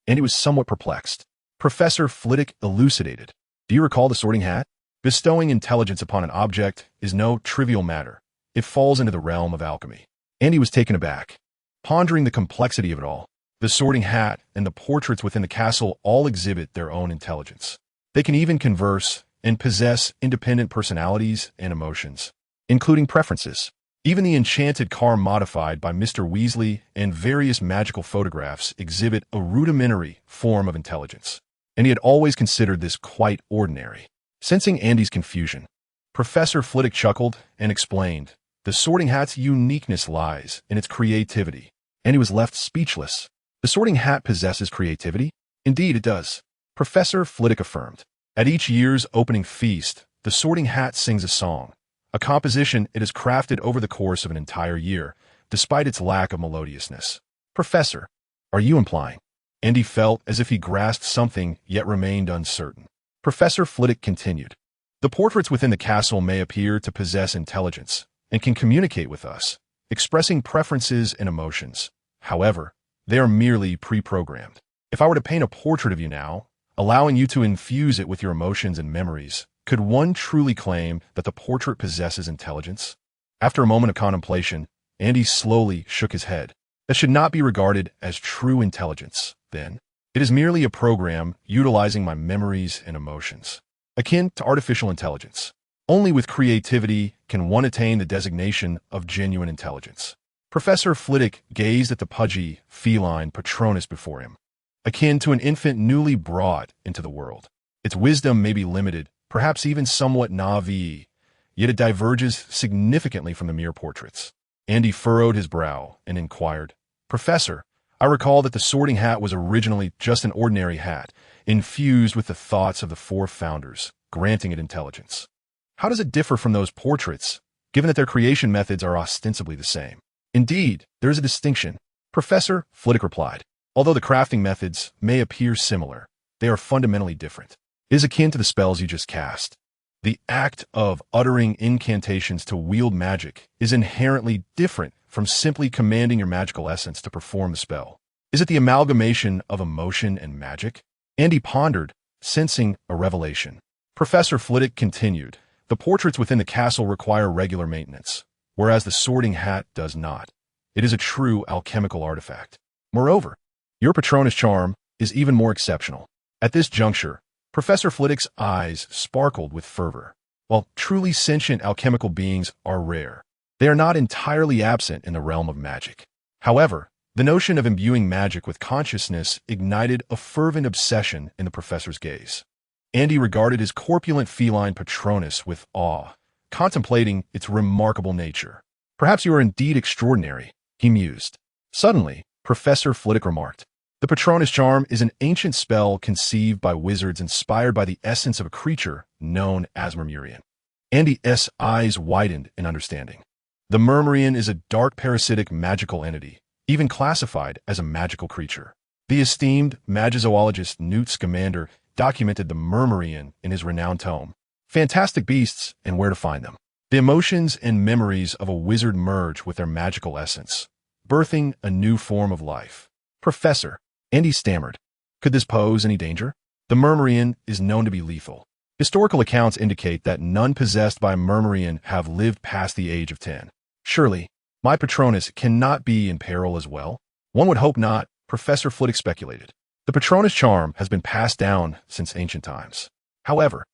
A: And he was somewhat perplexed. Professor Flitwick elucidated. Do you recall the Sorting Hat? Bestowing intelligence upon an object is no trivial matter. It falls into the realm of alchemy. Andy was taken aback, pondering the complexity of it all. The Sorting Hat and the portraits within the castle all exhibit their own intelligence. They can even converse and possess independent personalities and emotions, including preferences. Even the enchanted car modified by Mr. Weasley and various magical photographs exhibit a rudimentary form of intelligence. And he had always considered this quite ordinary. Sensing Andy's confusion, Professor Flitwick chuckled and explained, the Sorting Hat's uniqueness lies in its creativity. Andy was left speechless. The Sorting Hat possesses creativity? Indeed it does, Professor Flitwick affirmed. At each year's opening feast, the Sorting Hat sings a song, a composition it has crafted over the course of an entire year, despite its lack of melodiousness. Professor, are you implying? Andy felt as if he grasped something yet remained uncertain. Professor Flitwick continued. The portraits within the castle may appear to possess intelligence and can communicate with us, expressing preferences and emotions. However, they are merely pre-programmed. If I were to paint a portrait of you now, allowing you to infuse it with your emotions and memories, could one truly claim that the portrait possesses intelligence? After a moment of contemplation, Andy slowly shook his head. That should not be regarded as true intelligence, then. It is merely a program utilizing my memories and emotions. akin to artificial intelligence. Only with creativity can one attain the designation of genuine intelligence. Professor Flitwick gazed at the pudgy, feline Patronus before him, akin to an infant newly brought into the world. Its wisdom may be limited, perhaps even somewhat naive, yet it diverges significantly from the mere portraits. Andy furrowed his brow and inquired, "Professor, I recall that the Sorting Hat was originally just an ordinary hat, infused with the thoughts of the four founders, granting it intelligence. How does it differ from those portraits, given that their creation methods are ostensibly the same?" "Indeed, there is a distinction," Professor Flitwick replied. "Although the crafting methods may appear similar, they are fundamentally different. It is akin to the spells you just cast. The act of uttering incantations to wield magic is inherently different from simply commanding your magical essence to perform the spell. Is it the amalgamation of emotion and magic?" Andy pondered, sensing a revelation. Professor Flitwick continued, "The portraits within the castle require regular maintenance, whereas the Sorting Hat does not. It is a true alchemical artifact. Moreover, your Patronus charm is even more exceptional." At this juncture, Professor Flitwick's eyes sparkled with fervor. While truly sentient alchemical beings are rare, they are not entirely absent in the realm of magic. However, the notion of imbuing magic with consciousness ignited a fervent obsession in the professor's gaze. Andy regarded his corpulent feline Patronus with awe, contemplating its remarkable nature. "Perhaps you are indeed extraordinary," he mused. Suddenly, Professor Flitwick remarked, "The Patronus charm is an ancient spell conceived by wizards inspired by the essence of a creature known as Murmurian." Andy's eyes widened in understanding. The Murmurian is a dark parasitic magical entity, even classified as a magical creature. The esteemed magizoologist Newt Scamander documented the Murmurian in his renowned tome, Fantastic Beasts and Where to Find Them. The emotions and memories of a wizard merge with their magical essence, birthing a new form of life. "Professor," Andy stammered, "could this pose any danger?" "The Murmurian is known to be lethal. Historical accounts indicate that none possessed by Murmurian have lived past the age of 10. Surely, my Patronus cannot be in peril as well?" "One would hope not," Professor Flitwick speculated. "The Patronus charm has been passed down since ancient times. However,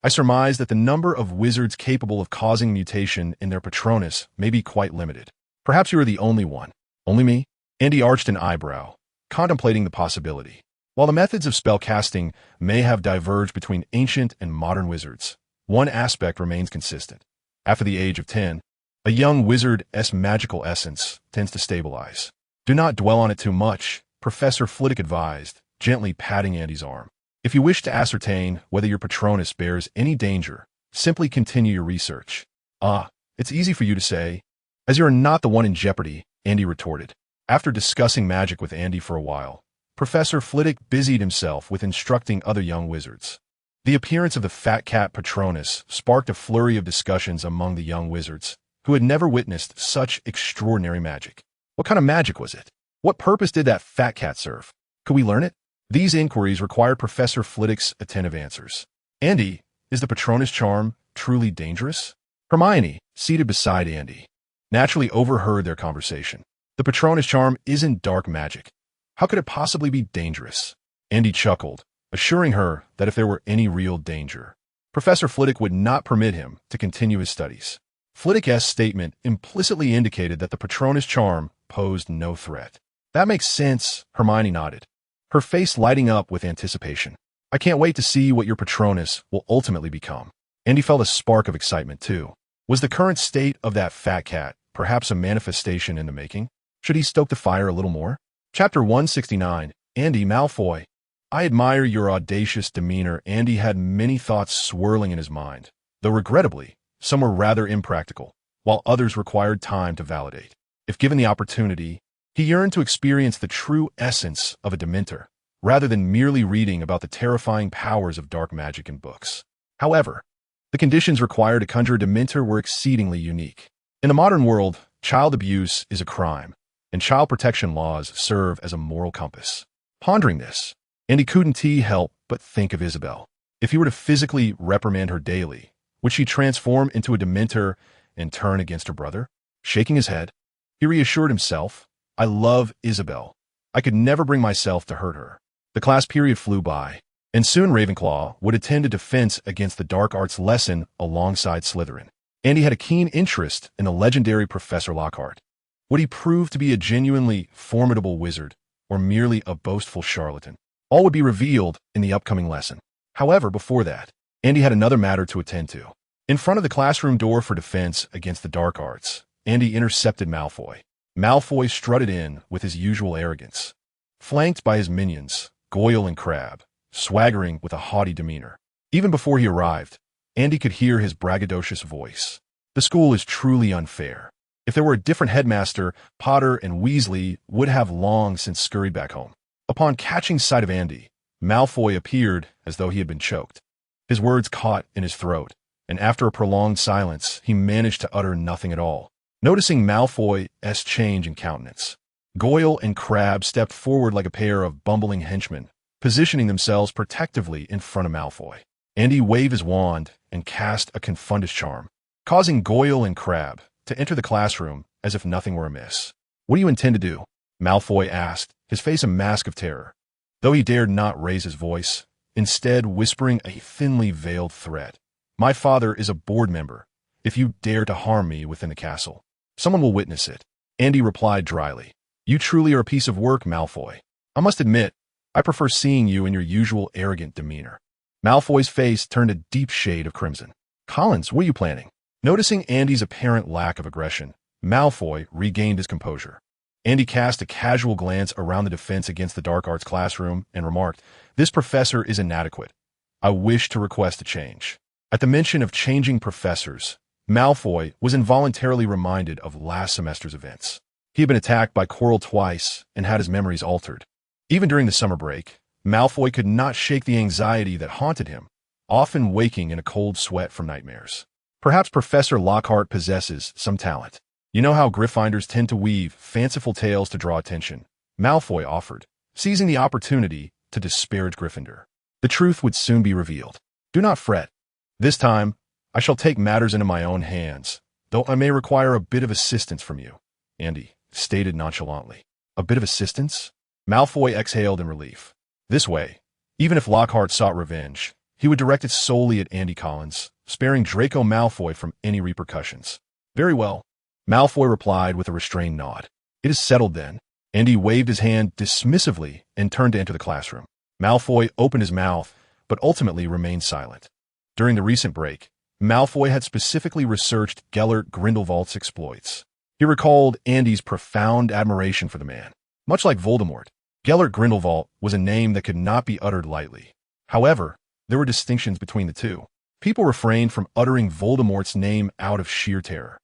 A: I surmise that the number of wizards capable of causing mutation in their Patronus may be quite limited. Perhaps you are the only one." "Only me?" Andy arched an eyebrow, contemplating the possibility. While the methods of spellcasting may have diverged between ancient and modern wizards, one aspect remains consistent. After the age of 10, a young wizard's magical essence tends to stabilize. "Do not dwell on it too much," Professor Flitwick advised, gently patting Andy's arm. "If you wish to ascertain whether your Patronus bears any danger, simply continue your research." "Ah, it's easy for you to say, as you are not the one in jeopardy," Andy retorted. After discussing magic with Andy for a while, Professor Flitwick busied himself with instructing other young wizards. The appearance of the fat cat Patronus sparked a flurry of discussions among the young wizards, who had never witnessed such extraordinary magic. What kind of magic was it? What purpose did that fat cat serve? Could we learn it? These inquiries required Professor Flitwick's attentive answers. "Andy, is the Patronus charm truly dangerous?" Hermione, seated beside Andy, naturally overheard their conversation. "The Patronus charm isn't dark magic. How could it possibly be dangerous?" Andy chuckled, assuring her that if there were any real danger, Professor Flitwick would not permit him to continue his studies. Flitwick's statement implicitly indicated that the Patronus charm posed no threat. "That makes sense," Hermione nodded, her face lighting up with anticipation. "I can't wait to see what your Patronus will ultimately become." Andy felt a spark of excitement, too. Was the current state of that fat cat perhaps a manifestation in the making? Should he stoke the fire a little more? Chapter 169, Andy Malfoy. "I admire your audacious demeanor." Andy had many thoughts swirling in his mind, though regrettably, some were rather impractical, while others required time to validate. If given the opportunity, he yearned to experience the true essence of a Dementor, rather than merely reading about the terrifying powers of dark magic in books. However, the conditions required to conjure a Dementor were exceedingly unique. In the modern world, child abuse is a crime, and child protection laws serve as a moral compass. Pondering this, Andy couldn't help but think of Isabel. If he were to physically reprimand her daily, would she transform into a Dementor and turn against her brother? Shaking his head, he reassured himself, "I love Isabel. I could never bring myself to hurt her." The class period flew by. and soon Ravenclaw would attend a defense against the dark arts lesson alongside Slytherin. Andy had a keen interest in the legendary Professor Lockhart. Would he prove to be a genuinely formidable wizard, or merely a boastful charlatan? All would be revealed in the upcoming lesson. However, before that, Andy had another matter to attend to. In front of the classroom door for defense against the dark arts, Andy intercepted Malfoy. Malfoy strutted in with his usual arrogance, flanked by his minions, Goyle and Crabbe, swaggering with a haughty demeanor. Even before he arrived, Andy could hear his braggadocious voice. The school is truly unfair. If there were a different headmaster, Potter and Weasley would have long since scurried back home. Upon catching sight of Andy, Malfoy appeared as though he had been choked. His words caught in his throat, and after a prolonged silence, he managed to utter nothing at all. Noticing Malfoy's change in countenance, Goyle and Crabbe stepped forward like a pair of bumbling henchmen, positioning themselves protectively in front of Malfoy. Andy waved his wand and cast a Confundus charm, causing Goyle and Crabbe to enter the classroom as if nothing were amiss. "What do you intend to do?" Malfoy asked, his face a mask of terror, though he dared not raise his voice, instead whispering a thinly veiled threat. "My father is a board member. If you dare to harm me within the castle, someone will witness it." Andy replied dryly, "You truly are a piece of work, Malfoy. I must admit, I prefer seeing you in your usual arrogant demeanor." Malfoy's face turned a deep shade of crimson. "Collins, what are you planning?" Noticing Andy's apparent lack of aggression, Malfoy regained his composure. Andy cast a casual glance around the defense against the dark arts classroom and remarked, "This professor is inadequate. I wish to request a change." At the mention of changing professors, Malfoy was involuntarily reminded of last semester's events. He had been attacked by Quirrell twice and had his memories altered. Even during the summer break, Malfoy could not shake the anxiety that haunted him, often waking in a cold sweat from nightmares. Perhaps Professor Lockhart possesses some talent. "You know how Gryffindors tend to weave fanciful tales to draw attention," Malfoy offered, seizing the opportunity to disparage Gryffindor. "The truth would soon be revealed. Do not fret. This time, I shall take matters into my own hands, though I may require a bit of assistance from you," Andy stated nonchalantly. "A bit of assistance?" Malfoy exhaled in relief. This way, even if Lockhart sought revenge, he would direct it solely at Andy Collins, sparing Draco Malfoy from any repercussions. "Very well," Malfoy replied with a restrained nod. "It is settled then." Andy waved his hand dismissively and turned to enter the classroom. Malfoy opened his mouth, but ultimately remained silent. During the recent break, Malfoy had specifically researched Gellert Grindelwald's exploits. He recalled Andy's profound admiration for the man. Much like Voldemort, Gellert Grindelwald was a name that could not be uttered lightly. However, there were distinctions between the two. People refrained from uttering Voldemort's name out of sheer terror.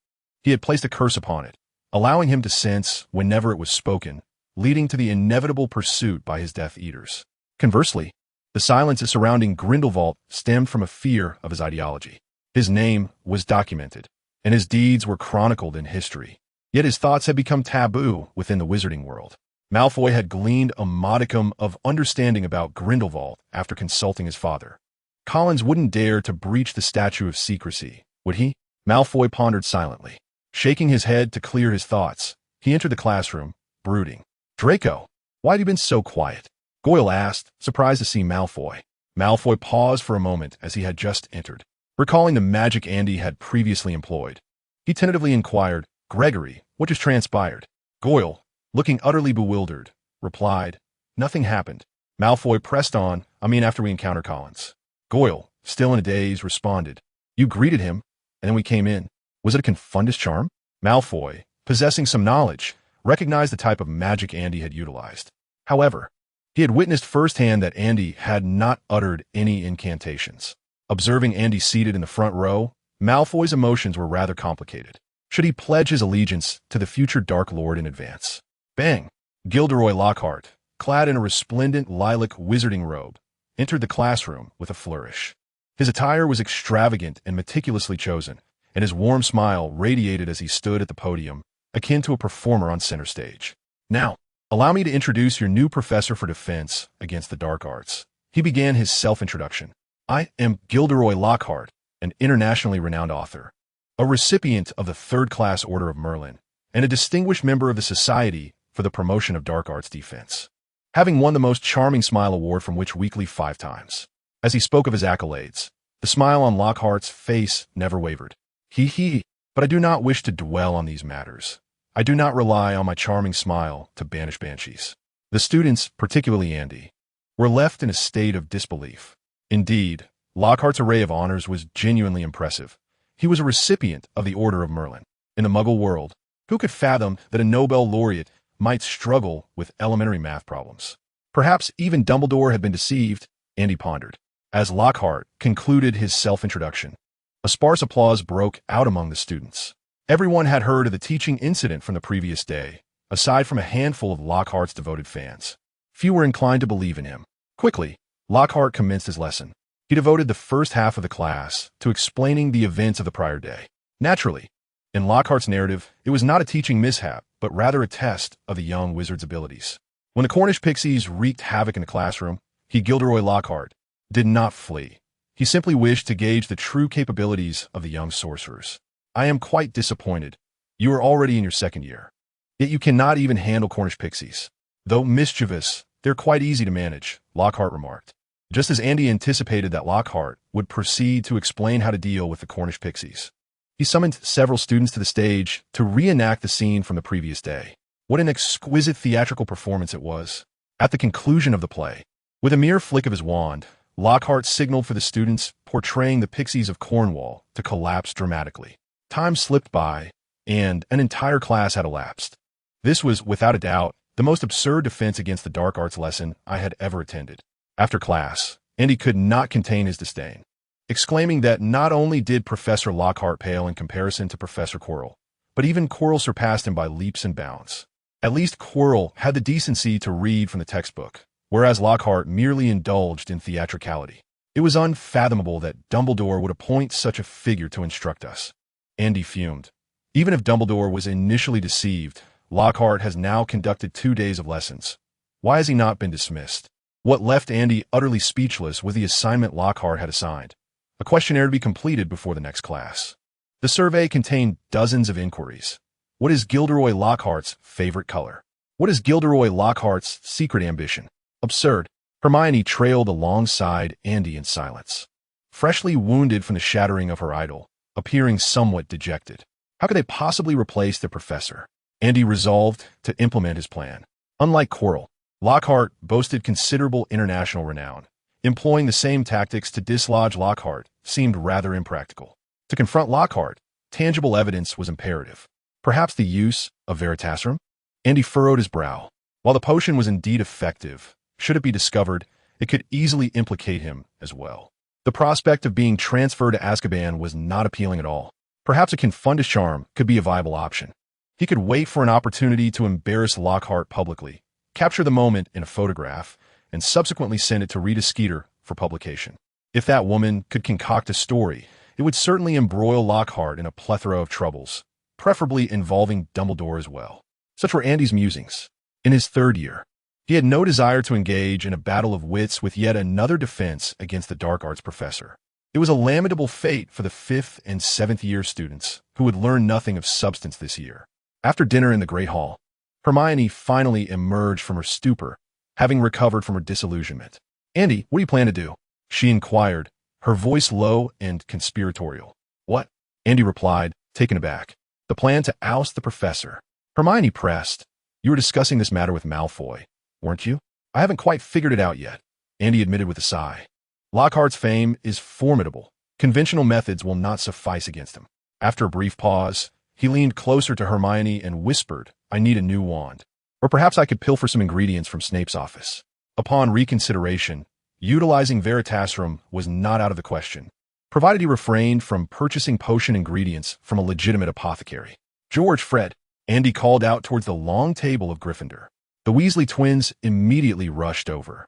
A: He had placed a curse upon it, allowing him to sense whenever it was spoken, leading to the inevitable pursuit by his Death Eaters. Conversely, the silence surrounding Grindelwald stemmed from a fear of his ideology. His name was documented, and his deeds were chronicled in history. Yet his thoughts had become taboo within the wizarding world. Malfoy had gleaned a modicum of understanding about Grindelwald after consulting his father. Collins wouldn't dare to breach the statute of secrecy, would he? Malfoy pondered silently. Shaking his head to clear his thoughts, he entered the classroom, brooding. "Draco, why have you been so quiet?" Goyle asked, surprised to see Malfoy. Malfoy paused for a moment as he had just entered, recalling the magic Andy had previously employed. He tentatively inquired, "Gregory, what just transpired?" Goyle, looking utterly bewildered, replied, "Nothing happened." Malfoy pressed on, after we encountered Collins. Goyle, still in a daze, responded, "You greeted him, and then we came in. Was it a Confundus charm?" Malfoy, possessing some knowledge, recognized the type of magic Andy had utilized. However, he had witnessed firsthand that Andy had not uttered any incantations. Observing Andy seated in the front row, Malfoy's emotions were rather complicated. Should he pledge his allegiance to the future Dark Lord in advance? Bang! Gilderoy Lockhart, clad in a resplendent lilac wizarding robe, entered the classroom with a flourish. His attire was extravagant and meticulously chosen, and his warm smile radiated as he stood at the podium, akin to a performer on center stage. "Now, allow me to introduce your new professor for defense against the dark arts." He began his self-introduction. "I am Gilderoy Lockhart, an internationally renowned author, a recipient of the third-class Order of Merlin, and a distinguished member of the Society for the Promotion of Dark Arts Defense." having won the Most Charming Smile award from Witch Weekly 5 times. As he spoke of his accolades, the smile on Lockhart's face never wavered. He, but I do not wish to dwell on these matters. I do not rely on my charming smile to banish banshees. The students, particularly Andy, were left in a state of disbelief. Indeed, Lockhart's array of honors was genuinely impressive. He was a recipient of the Order of Merlin. In the Muggle world, who could fathom that a Nobel laureate might struggle with elementary math problems? Perhaps even Dumbledore had been deceived, Andy pondered. As Lockhart concluded his self-introduction, a sparse applause broke out among the students. Everyone had heard of the teaching incident from the previous day, aside from a handful of Lockhart's devoted fans. Few were inclined to believe in him. Quickly, Lockhart commenced his lesson. He devoted the first half of the class to explaining the events of the prior day. Naturally, in Lockhart's narrative, it was not a teaching mishap, but rather a test of the young wizard's abilities. When the Cornish pixies wreaked havoc in the classroom, Gilderoy Lockhart did not flee. He simply wished to gauge the true capabilities of the young sorcerers. I am quite disappointed. You are already in your second year. Yet you cannot even handle Cornish pixies. Though mischievous, they're quite easy to manage, Lockhart remarked. Just as Andy anticipated that Lockhart would proceed to explain how to deal with the Cornish pixies, he summoned several students to the stage to reenact the scene from the previous day. What an exquisite theatrical performance it was. At the conclusion of the play, with a mere flick of his wand, Lockhart signaled for the students portraying the pixies of Cornwall to collapse dramatically. Time slipped by, and an entire class had elapsed. This was, without a doubt, the most absurd defense against the dark arts lesson I had ever attended. After class, Andy could not contain his disdain, exclaiming that not only did Professor Lockhart pale in comparison to Professor Quirrell, but even Quirrell surpassed him by leaps and bounds. At least Quirrell had the decency to read from the textbook, whereas Lockhart merely indulged in theatricality. It was unfathomable that Dumbledore would appoint such a figure to instruct us. Andy fumed. Even if Dumbledore was initially deceived, Lockhart has now conducted 2 days of lessons. Why has he not been dismissed? What left Andy utterly speechless was the assignment Lockhart had assigned, a questionnaire to be completed before the next class. The survey contained dozens of inquiries. What is Gilderoy Lockhart's favorite color? What is Gilderoy Lockhart's secret ambition? Absurd. Hermione trailed alongside Andy in silence, freshly wounded from the shattering of her idol, appearing somewhat dejected. How could they possibly replace their professor? Andy resolved to implement his plan. Unlike Quirrell, Lockhart boasted considerable international renown. Employing the same tactics to dislodge Lockhart seemed rather impractical. To confront Lockhart, tangible evidence was imperative. Perhaps the use of Veritaserum? Andy furrowed his brow. While the potion was indeed effective, should it be discovered, it could easily implicate him as well. The prospect of being transferred to Azkaban was not appealing at all. Perhaps a Confundus charm could be a viable option. He could wait for an opportunity to embarrass Lockhart publicly, capture the moment in a photograph, and subsequently send it to Rita Skeeter for publication. If that woman could concoct a story, it would certainly embroil Lockhart in a plethora of troubles, preferably involving Dumbledore as well. Such were Andy's musings. In his third year, he had no desire to engage in a battle of wits with yet another defense against the dark arts professor. It was a lamentable fate for the 5th and 7th year students who would learn nothing of substance this year. After dinner in the Great Hall, Hermione finally emerged from her stupor, having recovered from her disillusionment. Andy, what do you plan to do? She inquired, her voice low and conspiratorial. What? Andy replied, taken aback. The plan to oust the professor. Hermione pressed. You were discussing this matter with Malfoy, weren't you? I haven't quite figured it out yet, Andy admitted with a sigh. Lockhart's fame is formidable. Conventional methods will not suffice against him. After a brief pause, he leaned closer to Hermione and whispered, I need a new wand. Or perhaps I could pilfer some ingredients from Snape's office. Upon reconsideration, utilizing Veritaserum was not out of the question, provided he refrained from purchasing potion ingredients from a legitimate apothecary. George, Fred, Andy called out towards the long table of Gryffindor. The Weasley twins immediately rushed over.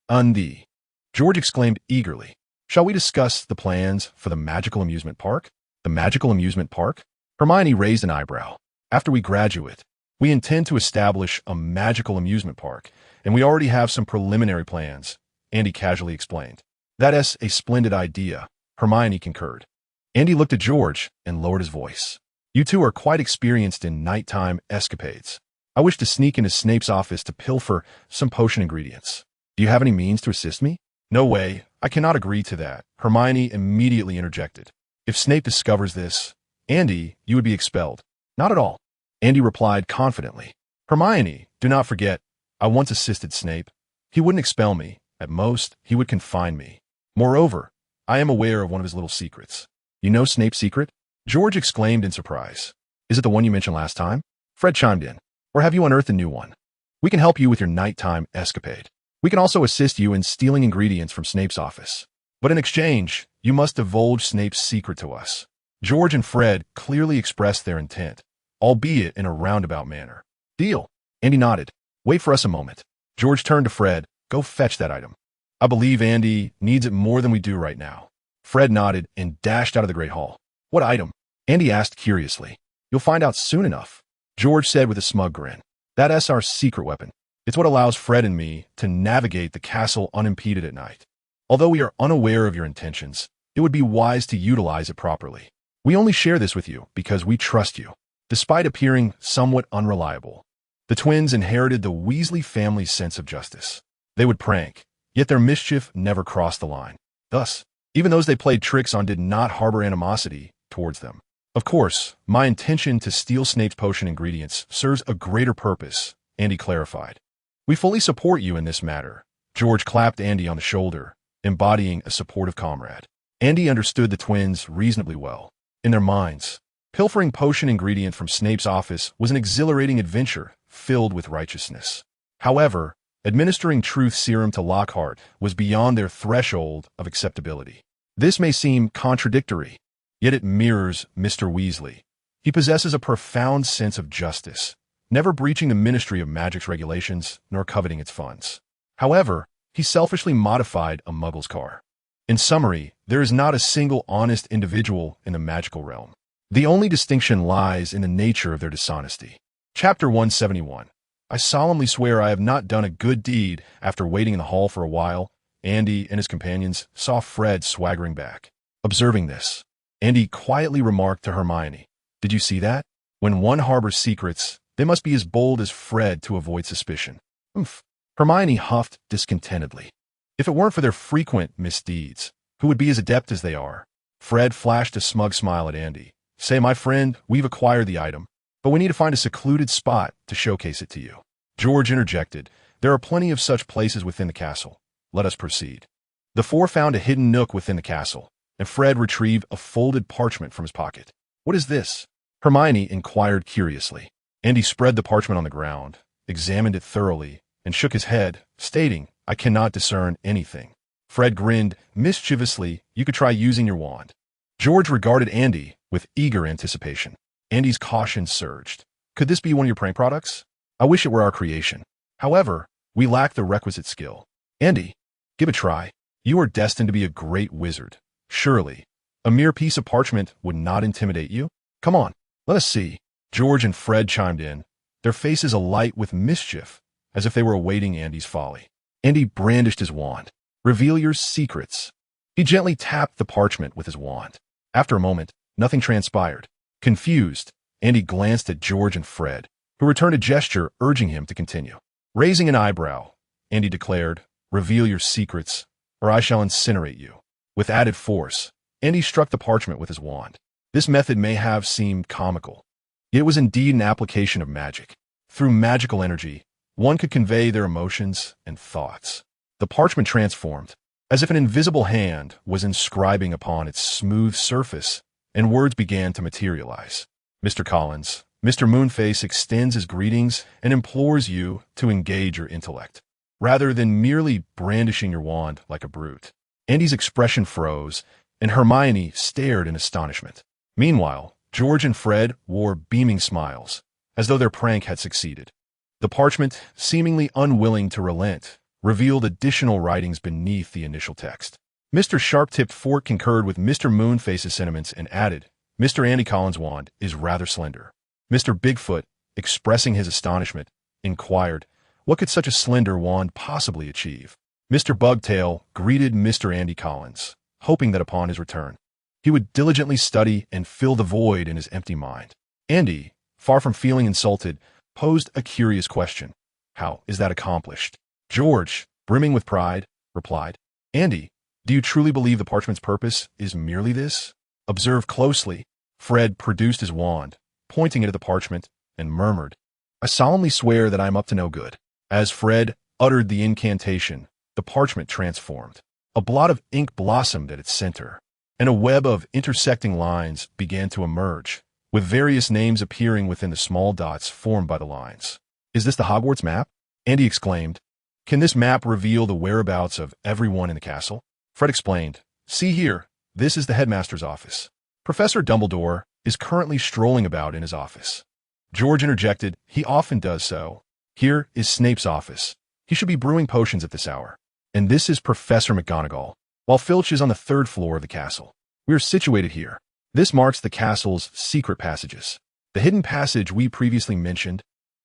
A: Undie. George exclaimed eagerly, shall we discuss the plans for the magical amusement park? The magical amusement park? Hermione raised an eyebrow. After we graduate, we intend to establish a magical amusement park, and we already have some preliminary plans, Andy casually explained. That's a splendid idea, Hermione concurred. Andy looked at George and lowered his voice. You two are quite experienced in nighttime escapades. I wish to sneak into Snape's office to pilfer some potion ingredients. Do you have any means to assist me? No way. I cannot agree to that. Hermione immediately interjected. If Snape discovers this, Andy, you would be expelled. Not at all. Andy replied confidently. Hermione, do not forget, I once assisted Snape. He wouldn't expel me. At most, he would confine me. Moreover, I am aware of one of his little secrets. You know Snape's secret? George exclaimed in surprise. Is it the one you mentioned last time? Fred chimed in. Or have you unearthed a new one? We can help you with your nighttime escapade. We can also assist you in stealing ingredients from Snape's office. But in exchange, you must divulge Snape's secret to us. George and Fred clearly expressed their intent, albeit in a roundabout manner. Deal. Andy nodded. Wait for us a moment. George turned to Fred. Go fetch that item. I believe Andy needs it more than we do right now. Fred nodded and dashed out of the Great Hall. What item? Andy asked curiously. You'll find out soon enough, George said with a smug grin. That's our secret weapon. It's what allows Fred and me to navigate the castle unimpeded at night. Although we are unaware of your intentions, it would be wise to utilize it properly. We only share this with you because we trust you. Despite appearing somewhat unreliable, the twins inherited the Weasley family's sense of justice. They would prank, yet their mischief never crossed the line. Thus, even those they played tricks on did not harbor animosity towards them. Of course, my intention to steal Snape's potion ingredients serves a greater purpose, Andy clarified. We fully support you in this matter. George clapped Andy on the shoulder, embodying a supportive comrade. Andy understood the twins reasonably well. In their minds, pilfering potion ingredient from Snape's office was an exhilarating adventure filled with righteousness. However, administering truth serum to Lockhart was beyond their threshold of acceptability. This may seem contradictory, yet it mirrors Mr. Weasley. He possesses a profound sense of justice, never breaching the Ministry of Magic's regulations nor coveting its funds. However, he selfishly modified a Muggle's car. In summary, there is not a single honest individual in the magical realm. The only distinction lies in the nature of their dishonesty. Chapter 171. I solemnly swear I have not done a good deed. After waiting in the hall for a while, Andy and his companions saw Fred swaggering back. Observing this, Andy quietly remarked to Hermione, Did you see that? When one harbors secrets, they must be as bold as Fred to avoid suspicion. Oomph. Hermione huffed discontentedly. If it weren't for their frequent misdeeds, who would be as adept as they are? Fred flashed a smug smile at Andy. Say, my friend, we've acquired the item, but we need to find a secluded spot to showcase it to you. George interjected. There are plenty of such places within the castle. Let us proceed. The four found a hidden nook within the castle, and Fred retrieved a folded parchment from his pocket. What is this? Hermione inquired curiously. Andy spread the parchment on the ground, examined it thoroughly, and shook his head, stating, I cannot discern anything. Fred grinned mischievously. You could try using your wand. George regarded Andy with eager anticipation. Andy's caution surged. Could this be one of your prank products? I wish it were our creation. However, we lack the requisite skill. Andy, give it a try. You are destined to be a great wizard. Surely, a mere piece of parchment would not intimidate you? Come on, let us see. George and Fred chimed in, their faces alight with mischief, as if they were awaiting Andy's folly. Andy brandished his wand. Reveal your secrets. He gently tapped the parchment with his wand. After a moment, nothing transpired. Confused, Andy glanced at George and Fred, who returned a gesture urging him to continue. Raising an eyebrow, Andy declared, Reveal your secrets, or I shall incinerate you. With added force, Andy struck the parchment with his wand. This method may have seemed comical, yet it was indeed an application of magic. Through magical energy, one could convey their emotions and thoughts. The parchment transformed, as if an invisible hand was inscribing upon its smooth surface, and words began to materialize. Mr. Collins, Mr. Moonface extends his greetings and implores you to engage your intellect, rather than merely brandishing your wand like a brute. Andy's expression froze, and Hermione stared in astonishment. Meanwhile, George and Fred wore beaming smiles, as though their prank had succeeded. The parchment, seemingly unwilling to relent, revealed additional writings beneath the initial text. Mr. Sharp-Tipped Fork concurred with Mr. Moonface's sentiments and added, Mr. Andy Collins' wand is rather slender. Mr. Bigfoot, expressing his astonishment, inquired, what could such a slender wand possibly achieve? Mr. Bugtail greeted Mr. Andy Collins, hoping that upon his return, he would diligently study and fill the void in his empty mind. Andy, far from feeling insulted, posed a curious question. How is that accomplished? George, brimming with pride, replied, Andy, do you truly believe the parchment's purpose is merely this? Observe closely. Fred produced his wand, pointing it at the parchment, and murmured, I solemnly swear that I am up to no good. As Fred uttered the incantation, the parchment transformed. A blot of ink blossomed at its center, and a web of intersecting lines began to emerge, with various names appearing within the small dots formed by the lines. Is this the Hogwarts map? Andy exclaimed. Can this map reveal the whereabouts of everyone in the castle? Fred explained. See here, this is the headmaster's office. Professor Dumbledore is currently strolling about in his office. George interjected, he often does so. Here is Snape's office. He should be brewing potions at this hour. And this is Professor McGonagall, while Filch is on the 3rd floor of the castle. We are situated here. This marks the castle's secret passages. The hidden passage we previously mentioned,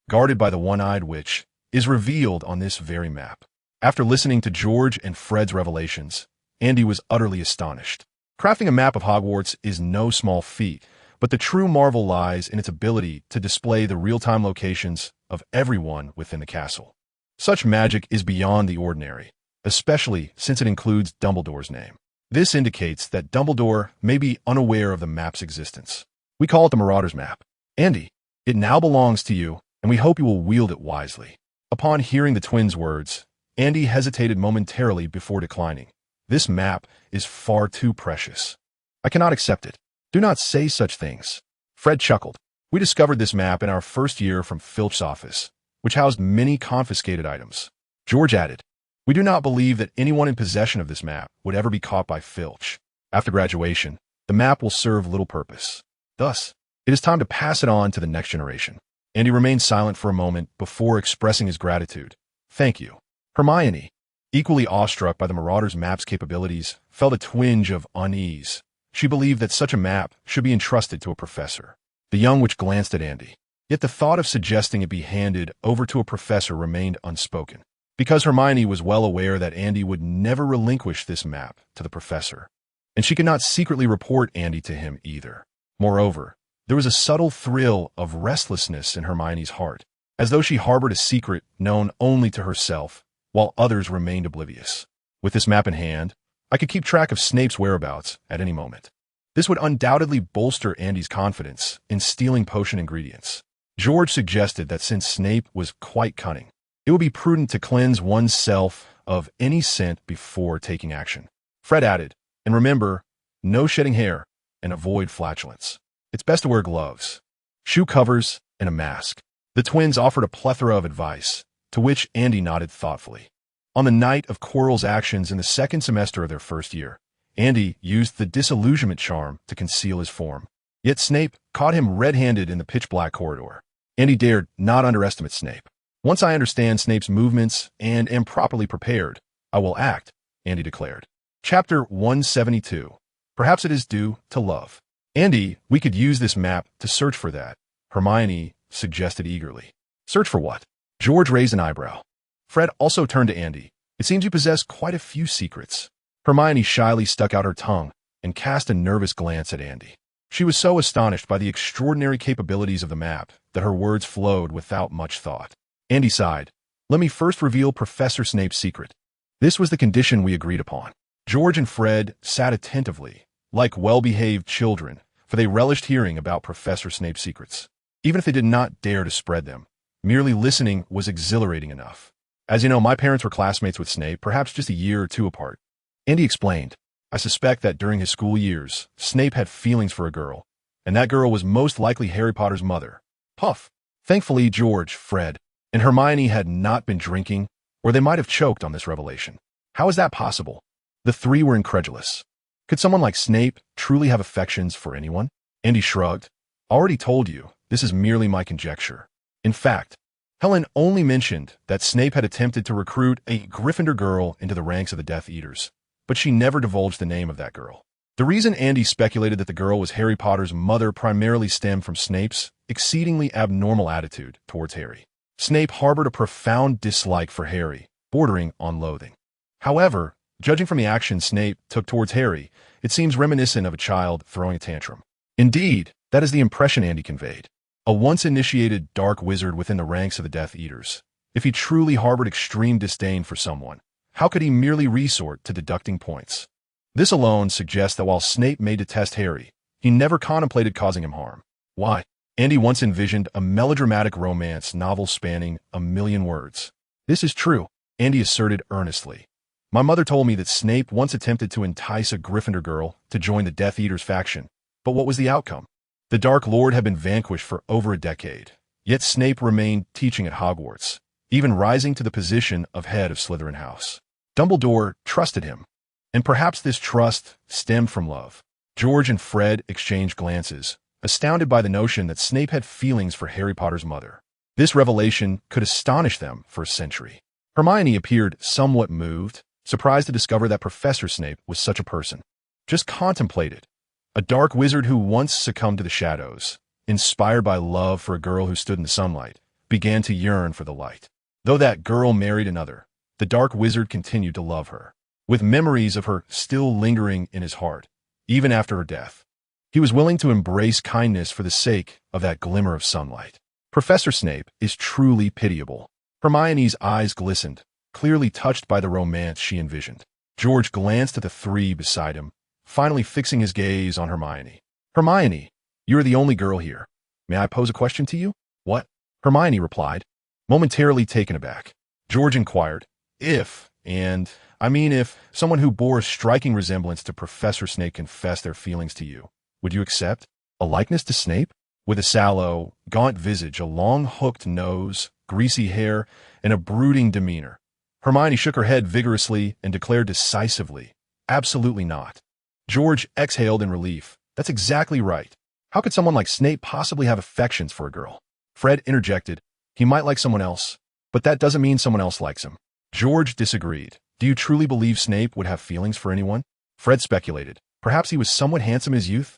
A: guarded by the one-eyed witch, is revealed on this very map. After listening to George and Fred's revelations, Andy was utterly astonished. Crafting a map of Hogwarts is no small feat, but the true marvel lies in its ability to display the real-time locations of everyone within the castle. Such magic is beyond the ordinary, especially since it includes Dumbledore's name. This indicates that Dumbledore may be unaware of the map's existence. We call it the Marauder's Map. Andy, it now belongs to you, and we hope you will wield it wisely. Upon hearing the twins' words, Andy hesitated momentarily before declining. This map is far too precious. I cannot accept it. Do not say such things. Fred chuckled. We discovered this map in our first year from Filch's office, which housed many confiscated items. George added, we do not believe that anyone in possession of this map would ever be caught by Filch. After graduation, the map will serve little purpose. Thus, it is time to pass it on to the next generation. Andy remained silent for a moment before expressing his gratitude. Thank you. Hermione, equally awestruck by the Marauder's map's capabilities, felt a twinge of unease. She believed that such a map should be entrusted to a professor. The young witch glanced at Andy. Yet the thought of suggesting it be handed over to a professor remained unspoken, because Hermione was well aware that Andy would never relinquish this map to the professor, and she could not secretly report Andy to him either. Moreover, there was a subtle thrill of restlessness in Hermione's heart, as though she harbored a secret known only to herself, while others remained oblivious. With this map in hand, I could keep track of Snape's whereabouts at any moment. This would undoubtedly bolster Andy's confidence in stealing potion ingredients. George suggested that since Snape was quite cunning, it would be prudent to cleanse one's self of any scent before taking action. Fred added, and remember, no shedding hair and avoid flatulence. It's best to wear gloves, shoe covers, and a mask. The twins offered a plethora of advice, to which Andy nodded thoughtfully. On the night of Quirrell's actions in the 2nd semester of their first year, Andy used the disillusionment charm to conceal his form. Yet Snape caught him red-handed in the pitch-black corridor. Andy dared not underestimate Snape. Once I understand Snape's movements and am properly prepared, I will act, Andy declared. Chapter 172. Perhaps it is due to love. Andy, we could use this map to search for that, Hermione suggested eagerly. Search for what? George raised an eyebrow. Fred also turned to Andy. It seems you possess quite a few secrets. Hermione shyly stuck out her tongue and cast a nervous glance at Andy. She was so astonished by the extraordinary capabilities of the map that her words flowed without much thought. Andy sighed. Let me first reveal Professor Snape's secret. This was the condition we agreed upon. George and Fred sat attentively, like well-behaved children, for they relished hearing about Professor Snape's secrets. Even if they did not dare to spread them, merely listening was exhilarating enough. As you know, my parents were classmates with Snape, perhaps just a year or two apart. Andy explained, I suspect that during his school years, Snape had feelings for a girl, and that girl was most likely Harry Potter's mother. Puff. Thankfully, George, Fred, and Hermione had not been drinking, or they might have choked on this revelation. How is that possible? The three were incredulous. Could someone like Snape truly have affections for anyone? Andy shrugged. Already told you, this is merely my conjecture. In fact, Helen only mentioned that Snape had attempted to recruit a Gryffindor girl into the ranks of the Death Eaters, but she never divulged the name of that girl. The reason Andy speculated that the girl was Harry Potter's mother primarily stemmed from Snape's exceedingly abnormal attitude towards Harry. Snape harbored a profound dislike for Harry, bordering on loathing. However, judging from the actions Snape took towards Harry, it seems reminiscent of a child throwing a tantrum. Indeed, that is the impression Andy conveyed. A once-initiated dark wizard within the ranks of the Death Eaters. If he truly harbored extreme disdain for someone, how could he merely resort to deducting points? This alone suggests that while Snape may detest Harry, he never contemplated causing him harm. Why? Andy once envisioned a melodramatic romance novel spanning 1,000,000 words. This is true, Andy asserted earnestly. My mother told me that Snape once attempted to entice a Gryffindor girl to join the Death Eaters faction. But what was the outcome? The Dark Lord had been vanquished for over a decade, yet Snape remained teaching at Hogwarts, even rising to the position of head of Slytherin House. Dumbledore trusted him, and perhaps this trust stemmed from love. George and Fred exchanged glances, astounded by the notion that Snape had feelings for Harry Potter's mother. This revelation could astonish them for a century. Hermione appeared somewhat moved, surprised to discover that Professor Snape was such a person. Just contemplate it. A dark wizard who once succumbed to the shadows, inspired by love for a girl who stood in the sunlight, began to yearn for the light. Though that girl married another, the dark wizard continued to love her, with memories of her still lingering in his heart, even after her death. He was willing to embrace kindness for the sake of that glimmer of sunlight. Professor Snape is truly pitiable. Hermione's eyes glistened, clearly touched by the romance she envisioned. George glanced at the three beside him, finally fixing his gaze on Hermione. Hermione, you are the only girl here. May I pose a question to you? What? Hermione replied, momentarily taken aback. George inquired, if someone who bore a striking resemblance to Professor Snape confessed their feelings to you, would you accept? A likeness to Snape? With a sallow, gaunt visage, a long hooked nose, greasy hair, and a brooding demeanor. Hermione shook her head vigorously and declared decisively, absolutely not. George exhaled in relief. That's exactly right. How could someone like Snape possibly have affections for a girl? Fred interjected, he might like someone else, but that doesn't mean someone else likes him. George disagreed. Do you truly believe Snape would have feelings for anyone? Fred speculated. Perhaps he was somewhat handsome in his youth?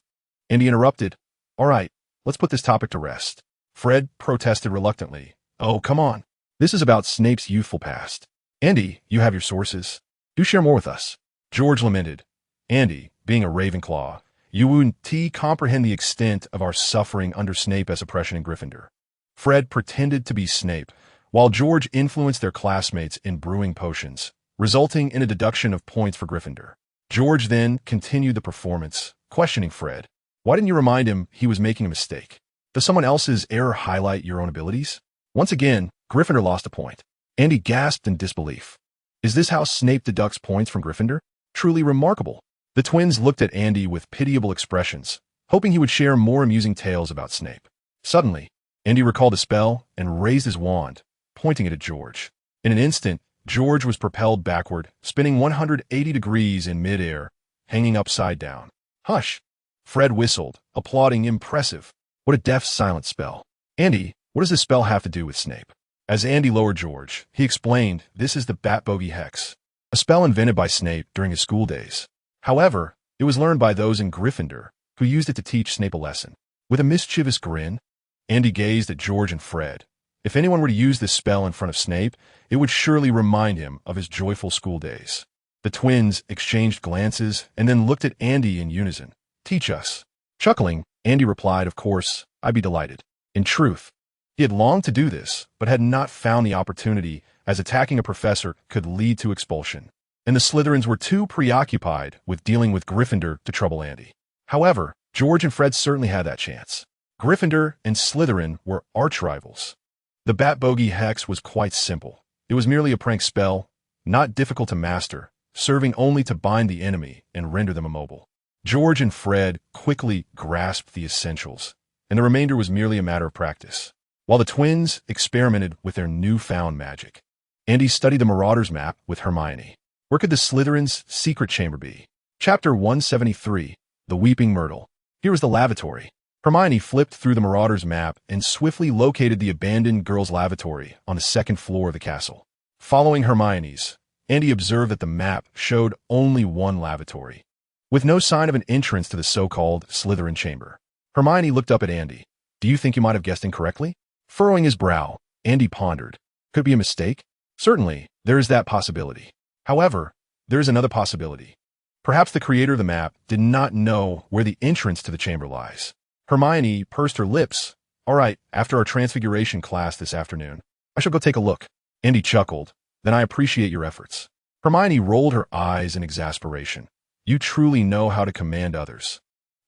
A: And he interrupted. All right, let's put this topic to rest. Fred protested reluctantly. Oh, come on. This is about Snape's youthful past. Andy, you have your sources. Do share more with us. George lamented. Andy, being a Ravenclaw, you wouldn't comprehend the extent of our suffering under Snape as oppression in Gryffindor. Fred pretended to be Snape, while George influenced their classmates in brewing potions, resulting in a deduction of points for Gryffindor. George then continued the performance, questioning Fred. Why didn't you remind him he was making a mistake? Does someone else's error highlight your own abilities? Once again, Gryffindor lost a point. Andy gasped in disbelief. Is this how Snape deducts points from Gryffindor? Truly remarkable. The twins looked at Andy with pitiable expressions, hoping he would share more amusing tales about Snape. Suddenly, Andy recalled a spell and raised his wand, pointing it at George. In an instant, George was propelled backward, spinning 180 degrees in midair, hanging upside down. Hush! Fred whistled, applauding. Impressive. What a deft, silent spell. Andy, what does this spell have to do with Snape? As Andy lowered George, he explained, this is the Bat Bogey Hex, a spell invented by Snape during his school days. However, it was learned by those in Gryffindor, who used it to teach Snape a lesson. With a mischievous grin, Andy gazed at George and Fred. If anyone were to use this spell in front of Snape, it would surely remind him of his joyful school days. The twins exchanged glances and then looked at Andy in unison. Teach us. Chuckling, Andy replied, of course, I'd be delighted. In truth, he had longed to do this, but had not found the opportunity, as attacking a professor could lead to expulsion. And the Slytherins were too preoccupied with dealing with Gryffindor to trouble Andy. However, George and Fred certainly had that chance. Gryffindor and Slytherin were arch-rivals. The Bat Bogey Hex was quite simple. It was merely a prank spell, not difficult to master, serving only to bind the enemy and render them immobile. George and Fred quickly grasped the essentials, and the remainder was merely a matter of practice. While the twins experimented with their newfound magic, Andy studied the Marauder's map with Hermione. Where could the Slytherin's secret chamber be? Chapter 173, The Weeping Myrtle. Here was the lavatory. Hermione flipped through the Marauder's map and swiftly located the abandoned girls' lavatory on the second floor of the castle. Following Hermione's, Andy observed that the map showed only one lavatory, with no sign of an entrance to the so-called Slytherin chamber. Hermione looked up at Andy. Do you think you might have guessed incorrectly? Furrowing his brow, Andy pondered. Could it be a mistake? Certainly, there is that possibility. However, there is another possibility. Perhaps the creator of the map did not know where the entrance to the chamber lies. Hermione pursed her lips, All right, after our Transfiguration class this afternoon, I shall go take a look. Andy chuckled. Then I appreciate your efforts. Hermione rolled her eyes in exasperation. You truly know how to command others.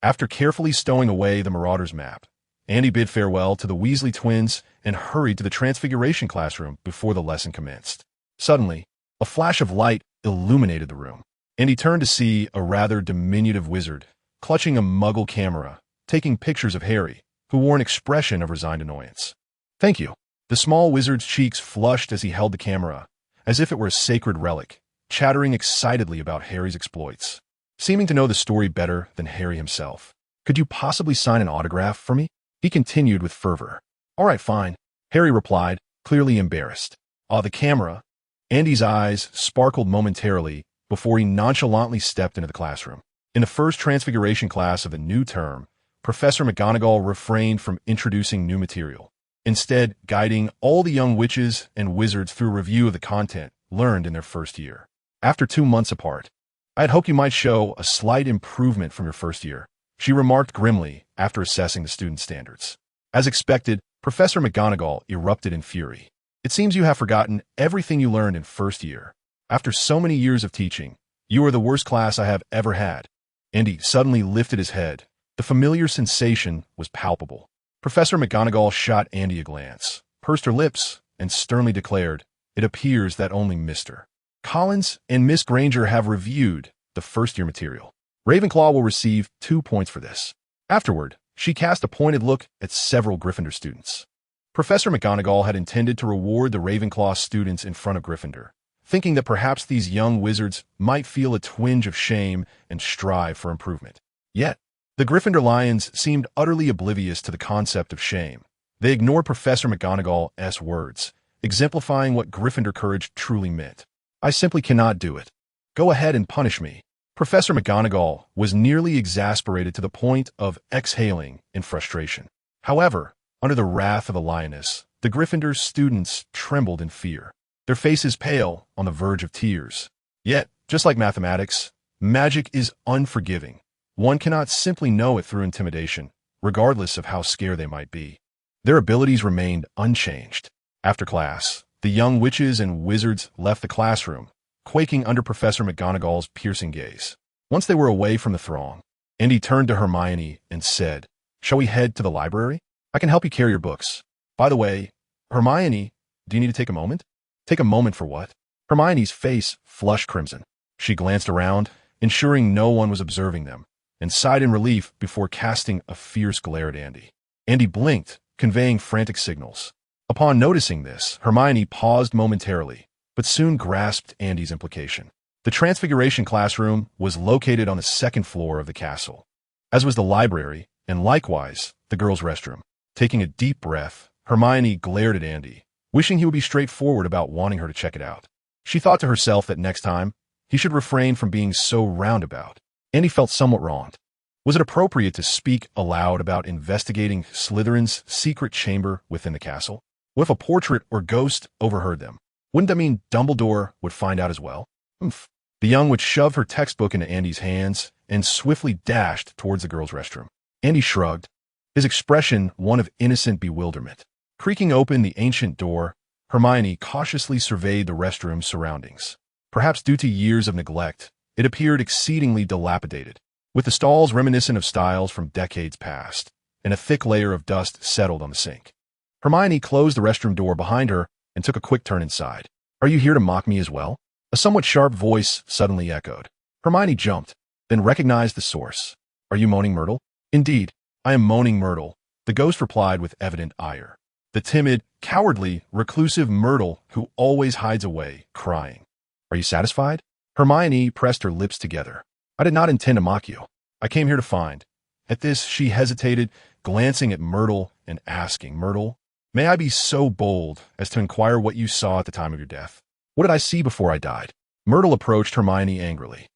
A: After carefully stowing away the Marauder's map, Andy bid farewell to the Weasley twins and hurried to the Transfiguration classroom before the lesson commenced. Suddenly, a flash of light illuminated the room, and he turned to see a rather diminutive wizard, clutching a muggle camera, taking pictures of Harry, who wore an expression of resigned annoyance. Thank you. The small wizard's cheeks flushed as he held the camera, as if it were a sacred relic, chattering excitedly about Harry's exploits, seeming to know the story better than Harry himself. Could you possibly sign an autograph for me? He continued with fervor. All right, fine, Harry replied, clearly embarrassed. The camera. Andy's eyes sparkled momentarily before he nonchalantly stepped into the classroom. In the first Transfiguration class of the new term, Professor McGonagall refrained from introducing new material, instead guiding all the young witches and wizards through a review of the content learned in their first year. After 2 months apart, I had hoped you might show a slight improvement from your first year, she remarked grimly after assessing the student standards. As expected, Professor McGonagall erupted in fury. It seems you have forgotten everything you learned in first year. After so many years of teaching, you are the worst class I have ever had. Andy suddenly lifted his head. The familiar sensation was palpable. Professor McGonagall shot Andy a glance, pursed her lips, and sternly declared, "It appears that only Mr. Collins and Miss Granger have reviewed the first-year material. Ravenclaw will receive 2 points for this." Afterward, she cast a pointed look at several Gryffindor students. Professor McGonagall had intended to reward the Ravenclaw students in front of Gryffindor, thinking that perhaps these young wizards might feel a twinge of shame and strive for improvement. Yet, the Gryffindor Lions seemed utterly oblivious to the concept of shame. They ignored Professor McGonagall's words, exemplifying what Gryffindor courage truly meant. I simply cannot do it. Go ahead and punish me. Professor McGonagall was nearly exasperated to the point of exhaling in frustration. However, under the wrath of the lioness, the Gryffindor students trembled in fear, their faces pale on the verge of tears. Yet, just like mathematics, magic is unforgiving. One cannot simply know it through intimidation, regardless of how scared they might be. Their abilities remained unchanged. After class, the young witches and wizards left the classroom, quaking under Professor McGonagall's piercing gaze. Once they were away from the throng, Andy turned to Hermione and said, "Shall we head to the library? I can help you carry your books. By the way, Hermione, do you need to take a moment?" Take a moment for what? Hermione's face flushed crimson. She glanced around, ensuring no one was observing them, and sighed in relief before casting a fierce glare at Andy. Andy blinked, conveying frantic signals. Upon noticing this, Hermione paused momentarily, but soon grasped Andy's implication. The Transfiguration classroom was located on the second floor of the castle, as was the library, and likewise, the girls' restroom. Taking a deep breath, Hermione glared at Andy, wishing he would be straightforward about wanting her to check it out. She thought to herself that next time, he should refrain from being so roundabout. Andy felt somewhat wronged. Was it appropriate to speak aloud about investigating Slytherin's secret chamber within the castle? What if a portrait or ghost overheard them? Wouldn't that mean Dumbledore would find out as well? Oomph. The young witch shoved her textbook into Andy's hands and swiftly dashed towards the girls' restroom. Andy shrugged, his expression one of innocent bewilderment. Creaking open the ancient door, Hermione cautiously surveyed the restroom's surroundings. Perhaps due to years of neglect, it appeared exceedingly dilapidated, with the stalls reminiscent of styles from decades past, and a thick layer of dust settled on the sink. Hermione closed the restroom door behind her and took a quick turn inside. "Are you here to mock me as well?" A somewhat sharp voice suddenly echoed. Hermione jumped, then recognized the source. "Are you moaning Myrtle?" "Indeed, I am moaning Myrtle," the ghost replied with evident ire. "The timid, cowardly, reclusive Myrtle who always hides away, crying. Are you satisfied?" Hermione pressed her lips together. "I did not intend to mock you. I came here to find." At this, she hesitated, glancing at Myrtle and asking, "Myrtle, may I be so bold as to inquire what you saw at the time of your death? What did I see before I died?" Myrtle approached Hermione angrily.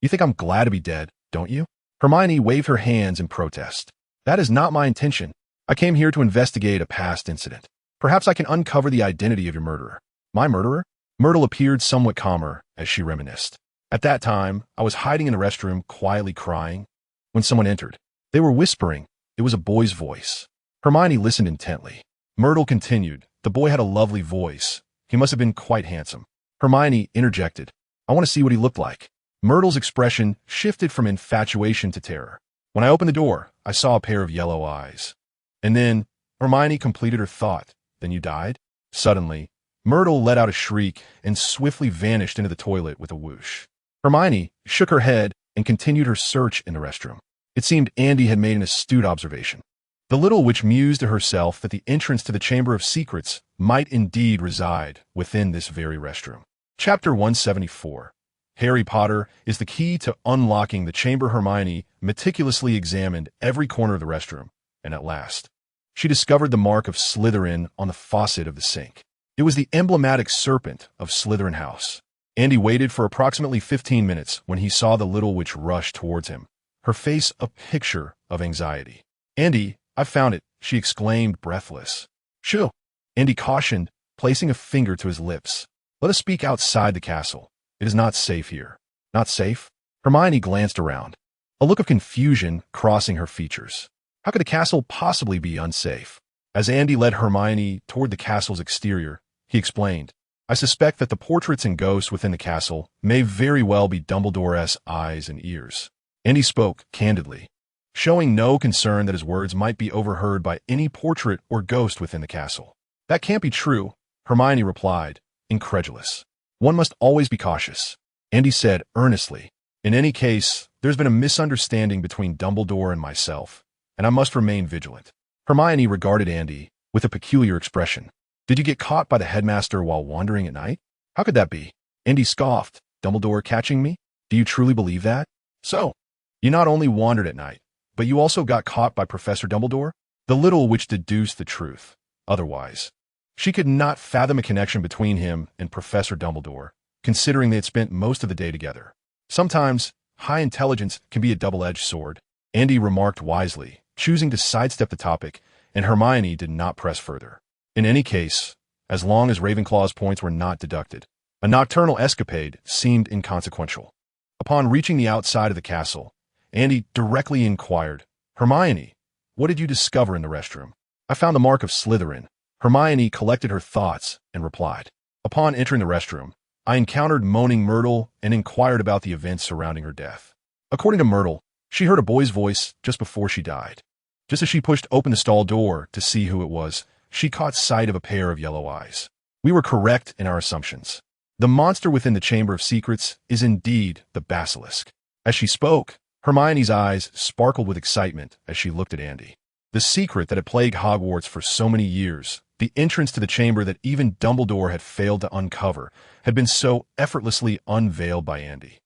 A: "You think I'm glad to be dead, don't you?" Hermione waved her hands in protest. "That is not my intention. I came here to investigate a past incident. Perhaps I can uncover the identity of your murderer." "My murderer?" Myrtle appeared somewhat calmer as she reminisced. "At that time, I was hiding in the restroom, quietly crying, when someone entered. They were whispering. It was a boy's voice. Hermione listened intently. Myrtle continued, "The boy had a lovely voice. He must have been quite handsome." Hermione interjected, "I want to see what he looked like." Myrtle's expression shifted from infatuation to terror. "When I opened the door, I saw a pair of yellow eyes." And then, Hermione completed her thought, "Then you died?" Suddenly, Myrtle let out a shriek and swiftly vanished into the toilet with a whoosh. Hermione shook her head and continued her search in the restroom. It seemed Andy had made an astute observation. The little witch mused to herself that the entrance to the Chamber of Secrets might indeed reside within this very restroom. Chapter 174. Harry Potter is the key to unlocking the chamber. Hermione meticulously examined every corner of the restroom, and at last, she discovered the mark of Slytherin on the faucet of the sink. It was the emblematic serpent of Slytherin House. Andy waited for approximately 15 minutes when he saw the little witch rush towards him, her face a picture of anxiety. "Andy, I found it," she exclaimed, breathless. "Shoo," Andy cautioned, placing a finger to his lips. "Let us speak outside the castle. It is not safe here." "Not safe?" Hermione glanced around, a look of confusion crossing her features. How could the castle possibly be unsafe? As Andy led Hermione toward the castle's exterior, he explained, "I suspect that the portraits and ghosts within the castle may very well be Dumbledore's eyes and ears." Andy spoke candidly, showing no concern that his words might be overheard by any portrait or ghost within the castle. "That can't be true," Hermione replied, incredulous. "One must always be cautious," Andy said earnestly. "In any case, there's been a misunderstanding between Dumbledore and myself, and I must remain vigilant." Hermione regarded Andy with a peculiar expression. "Did you get caught by the headmaster while wandering at night?" "How could that be?" Andy scoffed. "Dumbledore catching me? Do you truly believe that?" "So, you not only wandered at night, but you also got caught by Professor Dumbledore?" The little witch deduced the truth. Otherwise, she could not fathom a connection between him and Professor Dumbledore, considering they had spent most of the day together. "Sometimes, high intelligence can be a double-edged sword," Andy remarked wisely, choosing to sidestep the topic, and Hermione did not press further. In any case, as long as Ravenclaw's points were not deducted, a nocturnal escapade seemed inconsequential. Upon reaching the outside of the castle, Andy directly inquired, "Hermione, what did you discover in the restroom?" "I found the mark of Slytherin." Hermione collected her thoughts and replied, "Upon entering the restroom, I encountered moaning Myrtle and inquired about the events surrounding her death. According to Myrtle, she heard a boy's voice just before she died. Just as she pushed open the stall door to see who it was, she caught sight of a pair of yellow eyes. We were correct in our assumptions. The monster within the Chamber of Secrets is indeed the basilisk." As she spoke, Hermione's eyes sparkled with excitement as she looked at Andy. The secret that had plagued Hogwarts for so many years, the entrance to the chamber that even Dumbledore had failed to uncover, had been so effortlessly unveiled by Andy.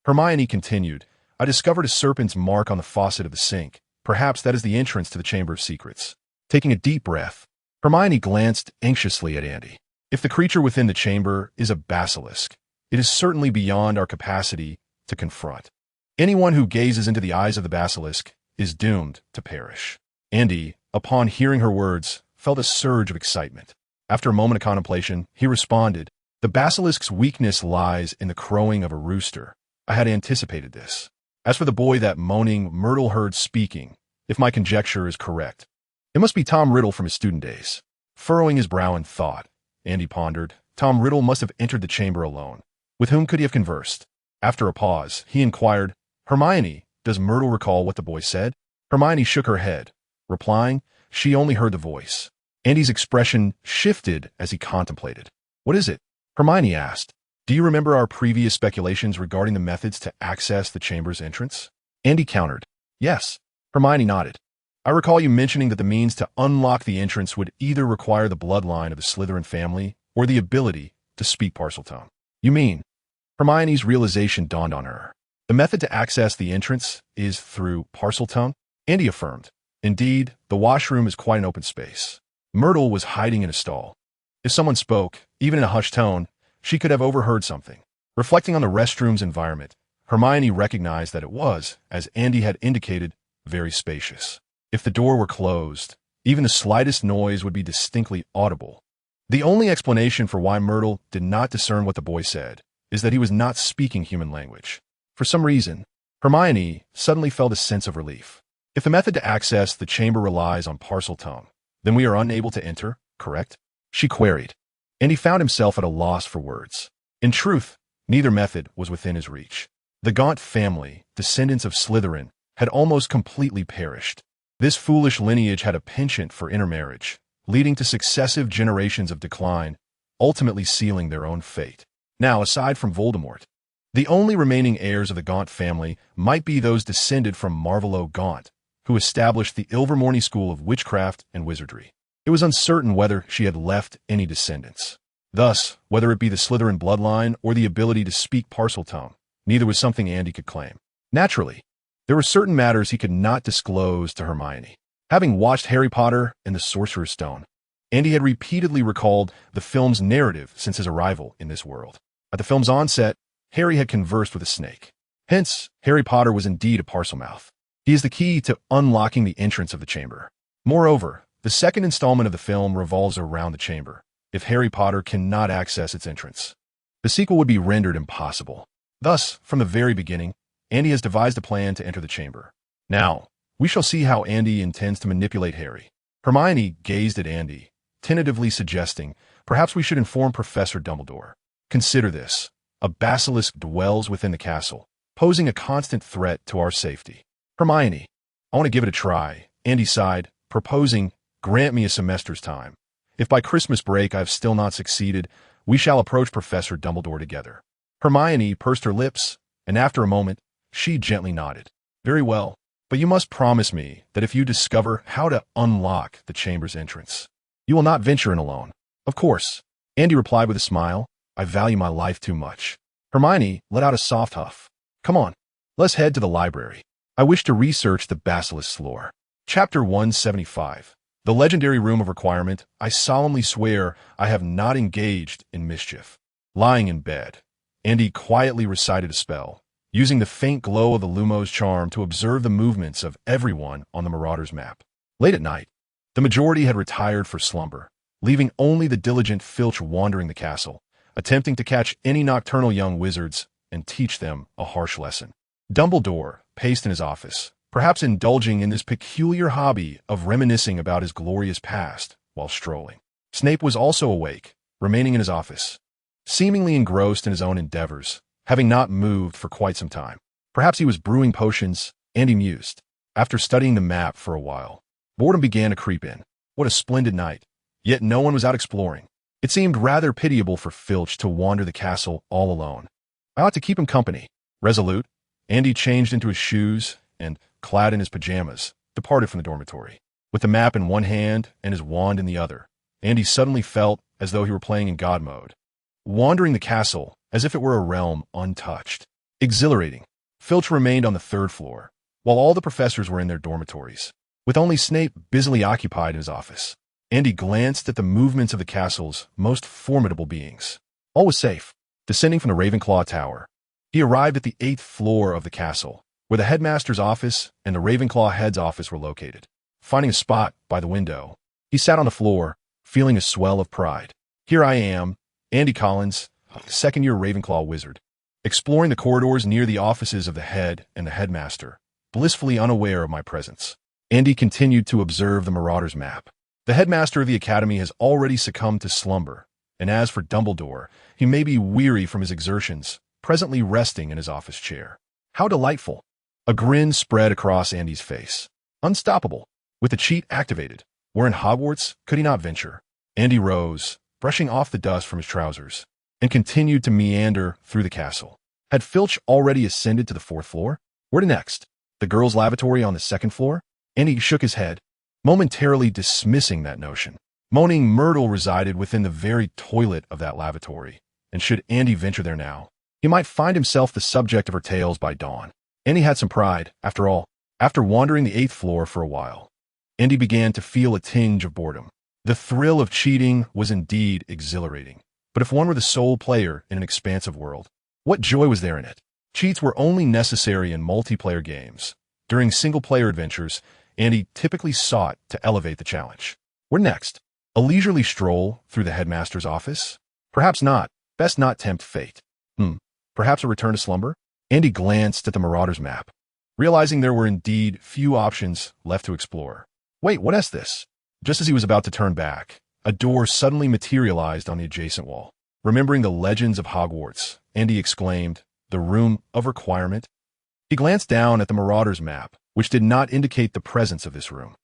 A: Hermione continued, "I discovered a serpent's mark on the faucet of the sink. Perhaps that is the entrance to the Chamber of Secrets." Taking a deep breath, Hermione glanced anxiously at Andy. "If the creature within the chamber is a basilisk, it is certainly beyond our capacity to confront. Anyone who gazes into the eyes of the basilisk is doomed to perish." Andy, upon hearing her words, felt a surge of excitement. After a moment of contemplation, he responded, "The basilisk's weakness lies in the crowing of a rooster. I had anticipated this. As for the boy that moaning Myrtle heard speaking, if my conjecture is correct, it must be Tom Riddle from his student days." Furrowing his brow in thought, Andy pondered, Tom Riddle must have entered the chamber alone. With whom could he have conversed? After a pause, he inquired, "Hermione, does Myrtle recall what the boy said?" Hermione shook her head, replying, she only heard the voice. Andy's expression shifted as he contemplated. "What is it?" Hermione asked. "Do you remember our previous speculations regarding the methods to access the chamber's entrance?" Andy countered, "Yes." Hermione nodded. "I recall you mentioning that the means to unlock the entrance would either require the bloodline of the Slytherin family or the ability to speak Parseltongue." "You mean?" Hermione's realization dawned on her. "The method to access the entrance is through Parseltongue?" Andy affirmed. "Indeed, the washroom is quite an open space. Myrtle was hiding in a stall. If someone spoke, even in a hushed tone, she could have overheard something." Reflecting on the restroom's environment, Hermione recognized that it was, as Andy had indicated, very spacious. If the door were closed, even the slightest noise would be distinctly audible. The only explanation for why Myrtle did not discern what the boy said is that he was not speaking human language. For some reason, Hermione suddenly felt a sense of relief. If the method to access the chamber relies on parcel tone, then we are unable to enter, correct? She queried, and he found himself at a loss for words. In truth, neither method was within his reach. The Gaunt family, descendants of Slytherin, had almost completely perished. This foolish lineage had a penchant for intermarriage, leading to successive generations of decline, ultimately sealing their own fate. Now, aside from Voldemort, the only remaining heirs of the Gaunt family might be those descended from Marvolo Gaunt, who established the Ilvermorny School of Witchcraft and Wizardry. It was uncertain whether she had left any descendants. Thus, whether it be the Slytherin bloodline or the ability to speak Parseltongue, neither was something Andy could claim. Naturally, there were certain matters he could not disclose to Hermione. Having watched Harry Potter and the Sorcerer's Stone, Andy had repeatedly recalled the film's narrative since his arrival in this world. At the film's onset, Harry had conversed with a snake. Hence, Harry Potter was indeed a Parselmouth. He is the key to unlocking the entrance of the chamber. Moreover, the second installment of the film revolves around the chamber, if Harry Potter cannot access its entrance. The sequel would be rendered impossible. Thus, from the very beginning, Andy has devised a plan to enter the chamber. Now, we shall see how Andy intends to manipulate Harry. Hermione gazed at Andy, tentatively suggesting, perhaps we should inform Professor Dumbledore. Consider this. A basilisk dwells within the castle, posing a constant threat to our safety. Hermione, I want to give it a try. Andy sighed, proposing, grant me a semester's time. If by Christmas break I have still not succeeded, we shall approach Professor Dumbledore together. Hermione pursed her lips, and after a moment, she gently nodded. Very well, but you must promise me that if you discover how to unlock the chamber's entrance, you will not venture in alone. Of course, Andy replied with a smile. I value my life too much. Hermione let out a soft huff. Come on, let's head to the library. I wish to research the basilisk's lore. Chapter 175. The Legendary Room of Requirement. I solemnly swear I have not engaged in mischief. Lying in bed, Andy quietly recited a spell, using the faint glow of the Lumos charm to observe the movements of everyone on the Marauder's map. Late at night, the majority had retired for slumber, leaving only the diligent Filch wandering the castle, attempting to catch any nocturnal young wizards and teach them a harsh lesson. Dumbledore paced in his office, perhaps indulging in this peculiar hobby of reminiscing about his glorious past while strolling. Snape was also awake, remaining in his office, seemingly engrossed in his own endeavors, having not moved for quite some time. Perhaps he was brewing potions, and he mused. After studying the map for a while, boredom began to creep in. What a splendid night, yet no one was out exploring. It seemed rather pitiable for Filch to wander the castle all alone. I ought to keep him company. Resolute, Andy changed into his shoes and, clad in his pajamas, departed from the dormitory. With the map in one hand and his wand in the other, Andy suddenly felt as though he were playing in God mode, wandering the castle as if it were a realm untouched. Exhilarating. Filch remained on the third floor, while all the professors were in their dormitories, with only Snape busily occupied in his office. Andy glanced at the movements of the castle's most formidable beings. All was safe. Descending from the Ravenclaw Tower, he arrived at the 8th floor of the castle, where the headmaster's office and the Ravenclaw head's office were located. Finding a spot by the window, he sat on the floor, feeling a swell of pride. Here I am, Andy Collins, second-year Ravenclaw wizard, exploring the corridors near the offices of the head and the headmaster, blissfully unaware of my presence. Andy continued to observe the Marauder's map. The headmaster of the academy has already succumbed to slumber, and as for Dumbledore, he may be weary from his exertions, presently resting in his office chair. How delightful! A grin spread across Andy's face. Unstoppable. With the cheat activated, where in Hogwarts could he not venture? Andy rose, brushing off the dust from his trousers, and continued to meander through the castle. Had Filch already ascended to the 4th floor? Where to next? The girls' lavatory on the 2nd floor? Andy shook his head, momentarily dismissing that notion. Moaning Myrtle resided within the very toilet of that lavatory, and should Andy venture there now, he might find himself the subject of her tales by dawn. Andy had some pride, after all. After wandering the 8th floor for a while, Andy began to feel a tinge of boredom. The thrill of cheating was indeed exhilarating, but if one were the sole player in an expansive world, what joy was there in it? Cheats were only necessary in multiplayer games. During single-player adventures, Andy typically sought to elevate the challenge. Where next? A leisurely stroll through the headmaster's office? Perhaps not. Best not tempt fate. Perhaps a return to slumber? Andy glanced at the Marauder's map. realizing there were indeed few options left to explore. Wait, what is this? Just as he was about to turn back, a door suddenly materialized on the adjacent wall. Remembering the legends of Hogwarts, Andy exclaimed, "The Room of Requirement?" He glanced down at the Marauder's map, which did not indicate the presence of this room.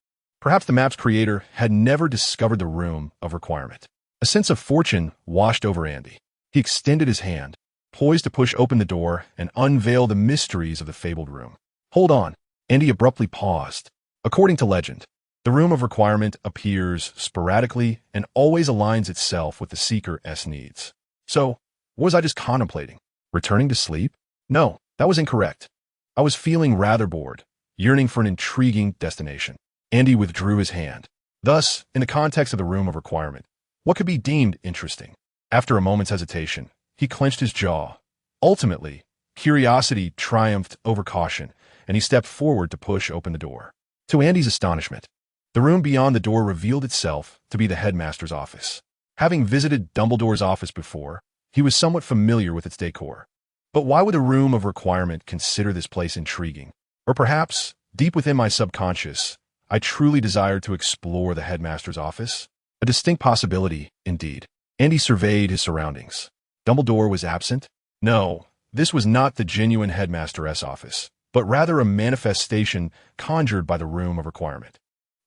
A: Perhaps the map's creator had never discovered the Room of Requirement. A sense of fortune washed over Andy. He extended his hand, poised to push open the door and unveil the mysteries of the fabled room. Hold on. Andy abruptly paused. According to legend, the Room of Requirement appears sporadically and always aligns itself with the Seeker's needs. So, what was I just contemplating? Returning to sleep? No, that was incorrect. I was feeling rather bored, yearning for an intriguing destination. Andy withdrew his hand. Thus, in the context of the Room of Requirement, what could be deemed interesting? After a moment's hesitation, he clenched his jaw. Ultimately, curiosity triumphed over caution, and he stepped forward to push open the door. To Andy's astonishment, the room beyond the door revealed itself to be the headmaster's office. Having visited Dumbledore's office before, he was somewhat familiar with its decor. But why would the Room of Requirement consider this place intriguing? Or perhaps, deep within my subconscious, I truly desired to explore the headmaster's office? A distinct possibility, indeed. Andy surveyed his surroundings. Dumbledore was absent? No, this was not the genuine headmaster's office, but rather a manifestation conjured by the Room of Requirement.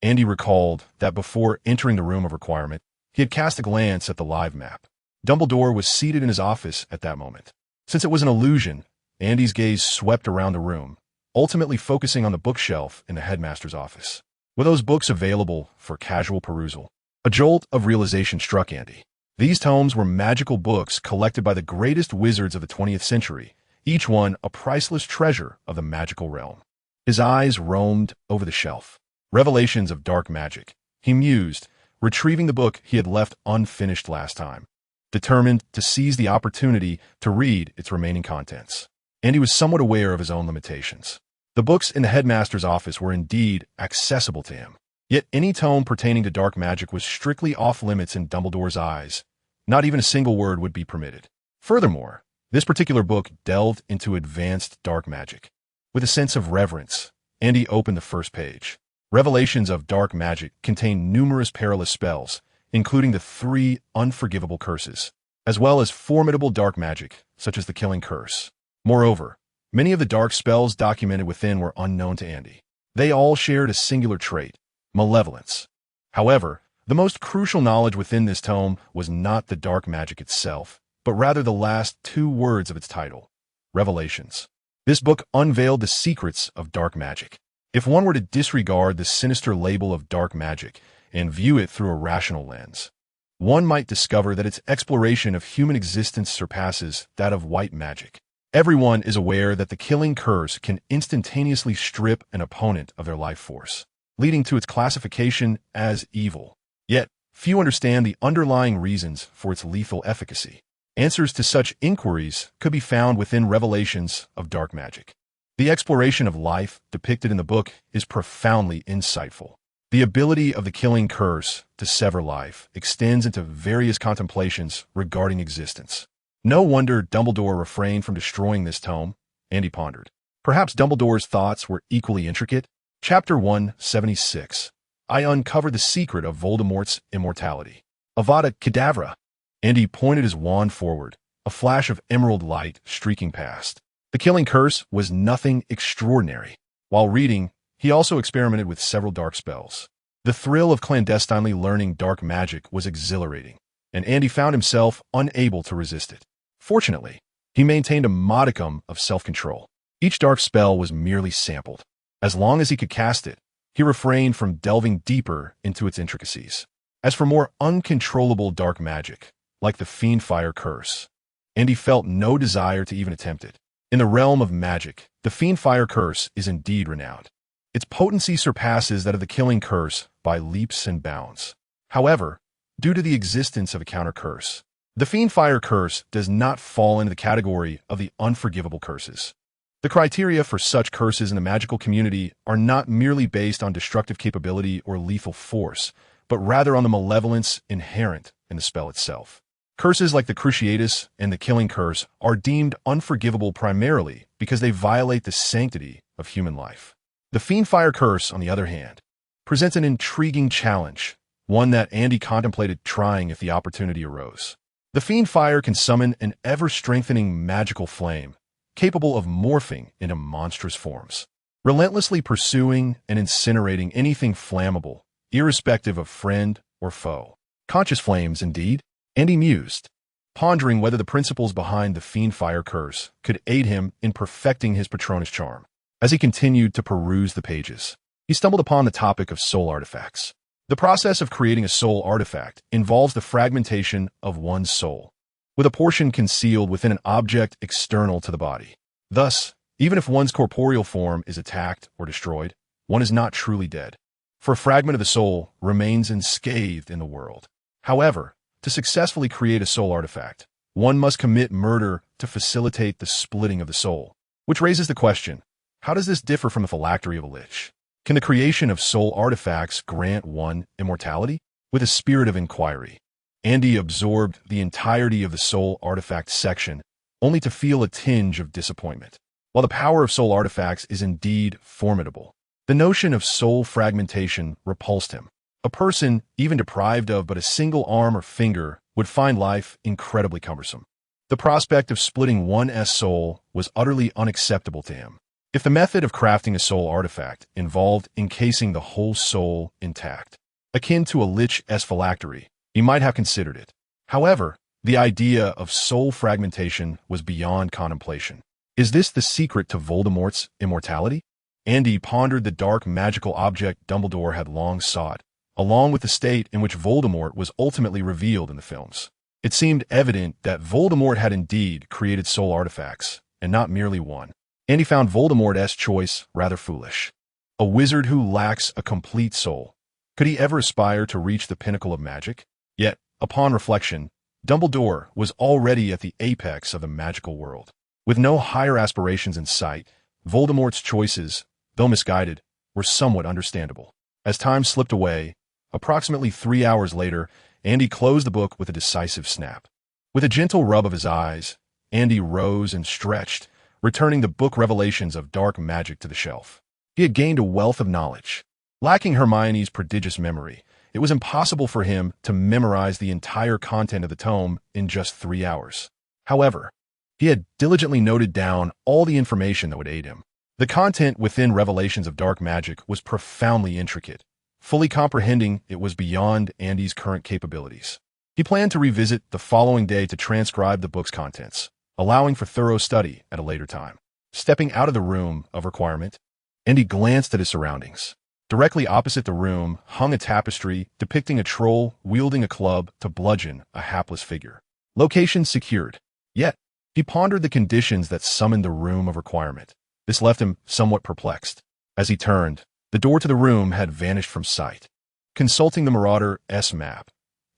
A: Andy recalled that before entering the Room of Requirement, he had cast a glance at the live map. Dumbledore was seated in his office at that moment. Since it was an illusion, Andy's gaze swept around the room, ultimately focusing on the bookshelf in the headmaster's office. Were those books available for casual perusal? A jolt of realization struck Andy. These tomes were magical books collected by the greatest wizards of the 20th century, each one a priceless treasure of the magical realm. His eyes roamed over the shelf. Revelations of dark magic, he mused, retrieving the book he had left unfinished last time, determined to seize the opportunity to read its remaining contents. Andy was somewhat aware of his own limitations. The books in the headmaster's office were indeed accessible to him. Yet any tome pertaining to dark magic was strictly off-limits in Dumbledore's eyes. Not even a single word would be permitted. Furthermore, this particular book delved into advanced dark magic. With a sense of reverence, Andy opened the first page. Revelations of dark magic contain numerous perilous spells, including the 3 unforgivable curses, as well as formidable dark magic, such as the Killing Curse. Moreover, many of the dark spells documented within were unknown to Andy. They all shared a singular trait: malevolence. However, the most crucial knowledge within this tome was not the dark magic itself, but rather the last 2 words of its title, Revelations. This book unveiled the secrets of dark magic. If one were to disregard the sinister label of dark magic and view it through a rational lens, one might discover that its exploration of human existence surpasses that of white magic. Everyone is aware that the Killing Curse can instantaneously strip an opponent of their life force, leading to its classification as evil. Yet, few understand the underlying reasons for its lethal efficacy. Answers to such inquiries could be found within Revelations of dark magic. The exploration of life depicted in the book is profoundly insightful. The ability of the Killing Curse to sever life extends into various contemplations regarding existence. No wonder Dumbledore refrained from destroying this tome, Andy pondered. Perhaps Dumbledore's thoughts were equally intricate. Chapter 176. I uncover the secret of Voldemort's immortality. Avada Kedavra. Andy pointed his wand forward, a flash of emerald light streaking past. The Killing Curse was nothing extraordinary. While reading, he also experimented with several dark spells. The thrill of clandestinely learning dark magic was exhilarating, and Andy found himself unable to resist it. Fortunately, he maintained a modicum of self-control. Each dark spell was merely sampled. As long as he could cast it, he refrained from delving deeper into its intricacies. As for more uncontrollable dark magic, like the Fiendfire Curse, Andy felt no desire to even attempt it. In the realm of magic, the Fiendfire Curse is indeed renowned. Its potency surpasses that of the Killing Curse by leaps and bounds. However, due to the existence of a counter-curse, the Fiendfire Curse does not fall into the category of the unforgivable curses. The criteria for such curses in the magical community are not merely based on destructive capability or lethal force, but rather on the malevolence inherent in the spell itself. Curses like the Cruciatus and the Killing Curse are deemed unforgivable primarily because they violate the sanctity of human life. The Fiendfire Curse, on the other hand, presents an intriguing challenge, one that Andy contemplated trying if the opportunity arose. The Fiendfire can summon an ever-strengthening magical flame, capable of morphing into monstrous forms, relentlessly pursuing and incinerating anything flammable, irrespective of friend or foe. Conscious flames, indeed, Andy mused, pondering whether the principles behind the Fiendfire Curse could aid him in perfecting his Patronus charm. As he continued to peruse the pages, he stumbled upon the topic of soul artifacts. The process of creating a soul artifact involves the fragmentation of one's soul, with a portion concealed within an object external to the body. Thus, even if one's corporeal form is attacked or destroyed, one is not truly dead, for a fragment of the soul remains unscathed in the world. However, to successfully create a soul artifact, one must commit murder to facilitate the splitting of the soul, which raises the question, how does this differ from the phylactery of a lich? Can the creation of soul artifacts grant one immortality? With a spirit of inquiry, Andy absorbed the entirety of the soul artifact section, only to feel a tinge of disappointment. While the power of soul artifacts is indeed formidable, the notion of soul fragmentation repulsed him. A person, even deprived of but a single arm or finger, would find life incredibly cumbersome. The prospect of splitting one's soul was utterly unacceptable to him. If the method of crafting a soul artifact involved encasing the whole soul intact, akin to a lich's phylactery, he might have considered it. However, the idea of soul fragmentation was beyond contemplation. Is this the secret to Voldemort's immortality? Andy pondered the dark magical object Dumbledore had long sought, along with the state in which Voldemort was ultimately revealed in the films. It seemed evident that Voldemort had indeed created soul artifacts, and not merely one. Andy found Voldemort's choice rather foolish. A wizard who lacks a complete soul. Could he ever aspire to reach the pinnacle of magic? Yet, upon reflection, Dumbledore was already at the apex of the magical world. With no higher aspirations in sight, Voldemort's choices, though misguided, were somewhat understandable. As time slipped away, approximately 3 hours later, Andy closed the book with a decisive snap. With a gentle rub of his eyes, Andy rose and stretched, returning the book Revelations of Dark Magic to the shelf. He had gained a wealth of knowledge. Lacking Hermione's prodigious memory, it was impossible for him to memorize the entire content of the tome in just 3 hours. However, he had diligently noted down all the information that would aid him. The content within Revelations of Dark Magic was profoundly intricate. Fully comprehending it was beyond Andy's current capabilities. He planned to revisit the following day to transcribe the book's contents, allowing for thorough study at a later time. Stepping out of the room of requirement, Andy glanced at his surroundings. Directly opposite the room hung a tapestry depicting a troll wielding a club to bludgeon a hapless figure. Location secured. Yet, he pondered the conditions that summoned the room of requirement. This left him somewhat perplexed. As he turned, the door to the room had vanished from sight. Consulting the Marauder's map,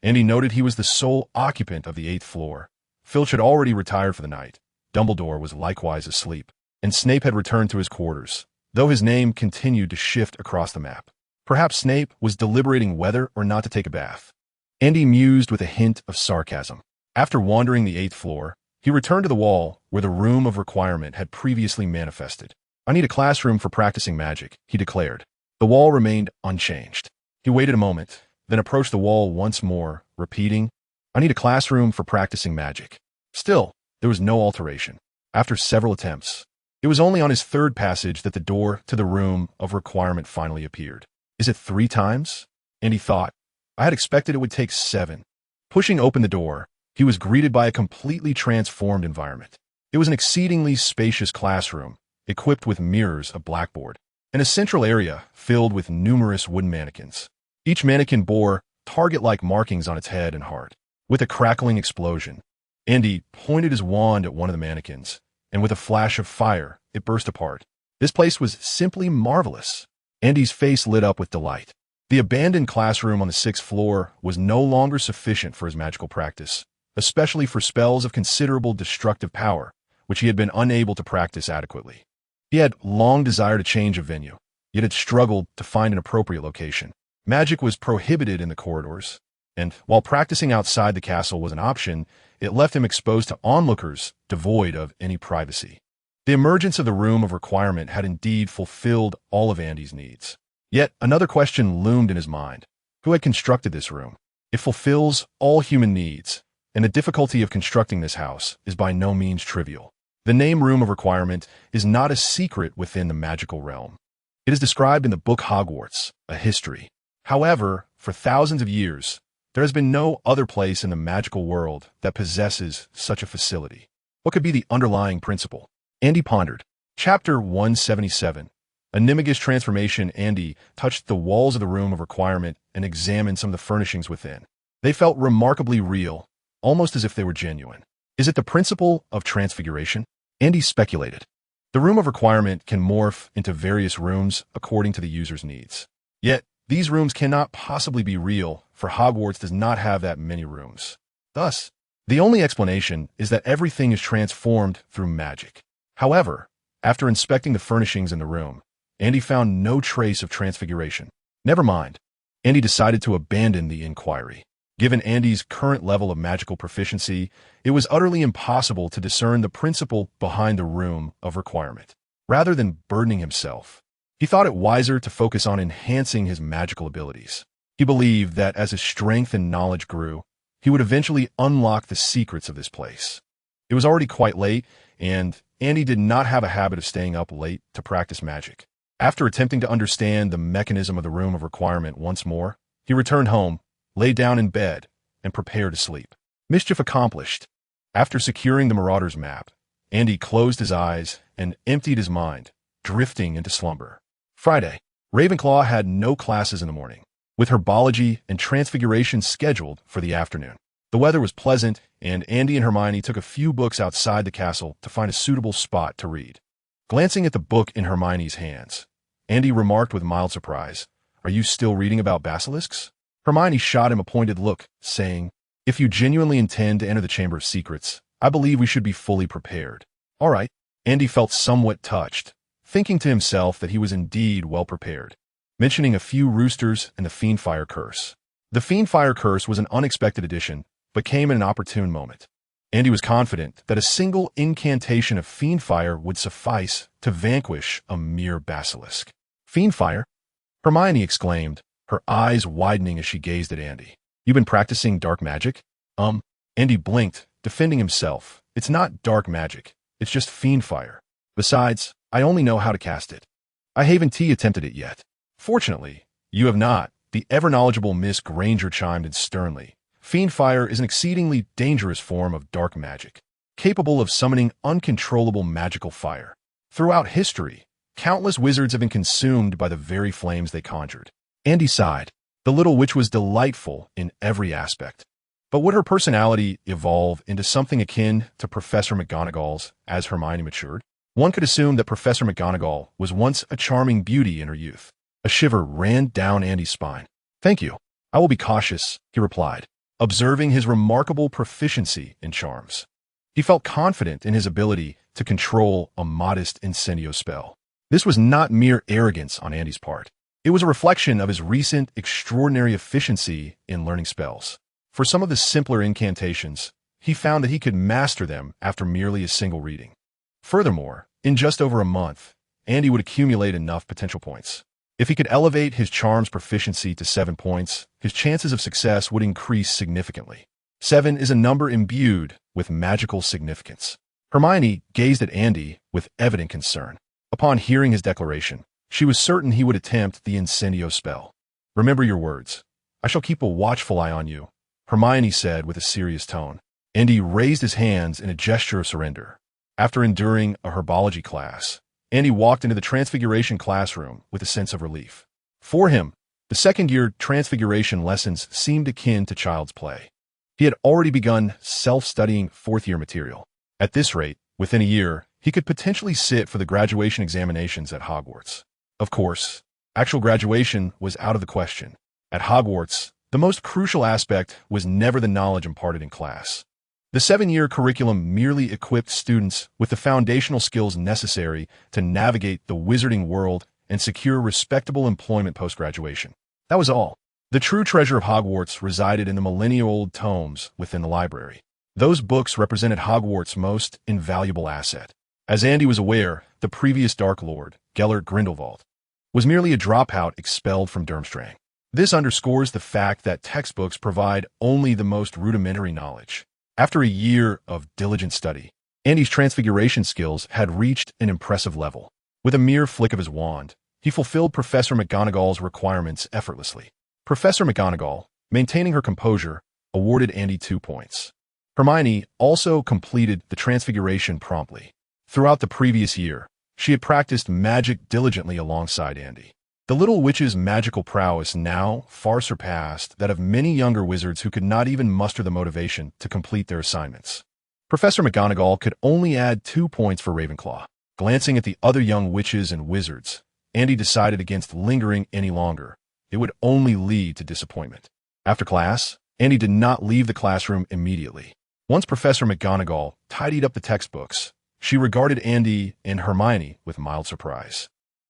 A: Andy noted he was the sole occupant of the 8th floor. Filch had already retired for the night. Dumbledore was likewise asleep, and Snape had returned to his quarters, though his name continued to shift across the map. Perhaps Snape was deliberating whether or not to take a bath. Andy mused with a hint of sarcasm. After wandering the 8th floor, he returned to the wall where the room of requirement had previously manifested. "I need a classroom for practicing magic," he declared. The wall remained unchanged. He waited a moment, then approached the wall once more, repeating, "I need a classroom for practicing magic." Still, there was no alteration. After several attempts, it was only on his third passage that the door to the room of requirement finally appeared. "Is it 3 times?" Andy thought. "I had expected it would take 7. Pushing open the door, he was greeted by a completely transformed environment. It was an exceedingly spacious classroom, equipped with mirrors, a blackboard, and a central area filled with numerous wooden mannequins. Each mannequin bore target-like markings on its head and heart. With a crackling explosion, Andy pointed his wand at one of the mannequins, and with a flash of fire, it burst apart. This place was simply marvelous. Andy's face lit up with delight. The abandoned classroom on the 6th floor was no longer sufficient for his magical practice, especially for spells of considerable destructive power, which he had been unable to practice adequately. He had long desired a change of venue, yet had struggled to find an appropriate location. Magic was prohibited in the corridors, and while practicing outside the castle was an option, it left him exposed to onlookers devoid of any privacy. The emergence of the Room of Requirement had indeed fulfilled all of Andy's needs. Yet another question loomed in his mind. Who had constructed this room? It fulfills all human needs, and the difficulty of constructing this house is by no means trivial. The name Room of Requirement is not a secret within the magical realm. It is described in the book Hogwarts, a history. However, for thousands of years, there has been no other place in the magical world that possesses such a facility. What could be the underlying principle? Andy pondered. Chapter 177. Animagus Transformation. Andy touched the walls of the Room of Requirement and examined some of the furnishings within. They felt remarkably real, almost as if they were genuine. Is it the principle of transfiguration? Andy speculated. The Room of Requirement can morph into various rooms according to the user's needs. Yet, these rooms cannot possibly be real, for Hogwarts does not have that many rooms. Thus, the only explanation is that everything is transformed through magic. However, after inspecting the furnishings in the room, Andy found no trace of transfiguration. Never mind. Andy decided to abandon the inquiry. Given Andy's current level of magical proficiency, it was utterly impossible to discern the principle behind the Room of Requirement. Rather than burdening himself, he thought it wiser to focus on enhancing his magical abilities. He believed that as his strength and knowledge grew, he would eventually unlock the secrets of this place. It was already quite late, and Andy did not have a habit of staying up late to practice magic. After attempting to understand the mechanism of the Room of Requirement once more, he returned home, lay down in bed, and prepared to sleep. Mischief accomplished. After securing the Marauder's map, Andy closed his eyes and emptied his mind, drifting into slumber. Friday. Ravenclaw had no classes in the morning, with herbology and transfiguration scheduled for the afternoon. The weather was pleasant, and Andy and Hermione took a few books outside the castle to find a suitable spot to read. Glancing at the book in Hermione's hands, Andy remarked with mild surprise, "Are you still reading about basilisks?" Hermione shot him a pointed look, saying, "If you genuinely intend to enter the Chamber of Secrets, I believe we should be fully prepared." All right. Andy felt somewhat touched, thinking to himself that he was indeed well prepared, mentioning a few roosters and the Fiendfire Curse. The Fiendfire Curse was an unexpected addition, but came in an opportune moment. Andy was confident that a single incantation of Fiendfire would suffice to vanquish a mere basilisk. Fiendfire? Hermione exclaimed, her eyes widening as she gazed at Andy. "You've been practicing dark magic?" Andy blinked, defending himself. "It's not dark magic. It's just Fiendfire. Besides, I only know how to cast it. I haven't attempted it yet." "Fortunately, you have not," the ever-knowledgeable Miss Granger chimed in sternly. "Fiendfire is an exceedingly dangerous form of dark magic, capable of summoning uncontrollable magical fire. Throughout history, countless wizards have been consumed by the very flames they conjured." Andy sighed. The little witch was delightful in every aspect. But would her personality evolve into something akin to Professor McGonagall's as Hermione matured? One could assume that Professor McGonagall was once a charming beauty in her youth. A shiver ran down Andy's spine. "Thank you. I will be cautious," he replied, observing his remarkable proficiency in charms. He felt confident in his ability to control a modest incendio spell. This was not mere arrogance on Andy's part. It was a reflection of his recent extraordinary efficiency in learning spells. For some of the simpler incantations, he found that he could master them after merely a single reading. Furthermore, in just over a month, Andy would accumulate enough potential points. If he could elevate his charms proficiency to 7 points, his chances of success would increase significantly. 7 is a number imbued with magical significance. Hermione gazed at Andy with evident concern. Upon hearing his declaration, she was certain he would attempt the incendio spell. "Remember your words. I shall keep a watchful eye on you," Hermione said with a serious tone. Andy raised his hands in a gesture of surrender. After enduring a herbology class, Andy walked into the Transfiguration classroom with a sense of relief. For him, the second-year Transfiguration lessons seemed akin to child's play. He had already begun self-studying fourth-year material. At this rate, within a year, he could potentially sit for the graduation examinations at Hogwarts. Of course, actual graduation was out of the question. At Hogwarts, the most crucial aspect was never the knowledge imparted in class. The 7-year curriculum merely equipped students with the foundational skills necessary to navigate the wizarding world and secure respectable employment post-graduation. That was all. The true treasure of Hogwarts resided in the millennia-old tomes within the library. Those books represented Hogwarts' most invaluable asset. As Andy was aware, the previous Dark Lord, Gellert Grindelwald, was merely a dropout expelled from Durmstrang. This underscores the fact that textbooks provide only the most rudimentary knowledge. After a year of diligent study, Andy's transfiguration skills had reached an impressive level. With a mere flick of his wand, he fulfilled Professor McGonagall's requirements effortlessly. Professor McGonagall, maintaining her composure, awarded Andy 2 points. Hermione also completed the transfiguration promptly. Throughout the previous year, she had practiced magic diligently alongside Andy. The little witch's magical prowess now far surpassed that of many younger wizards who could not even muster the motivation to complete their assignments. Professor McGonagall could only add 2 points for Ravenclaw. Glancing at the other young witches and wizards, Andy decided against lingering any longer. It would only lead to disappointment. After class, Andy did not leave the classroom immediately. Once Professor McGonagall tidied up the textbooks, she regarded Andy and Hermione with mild surprise.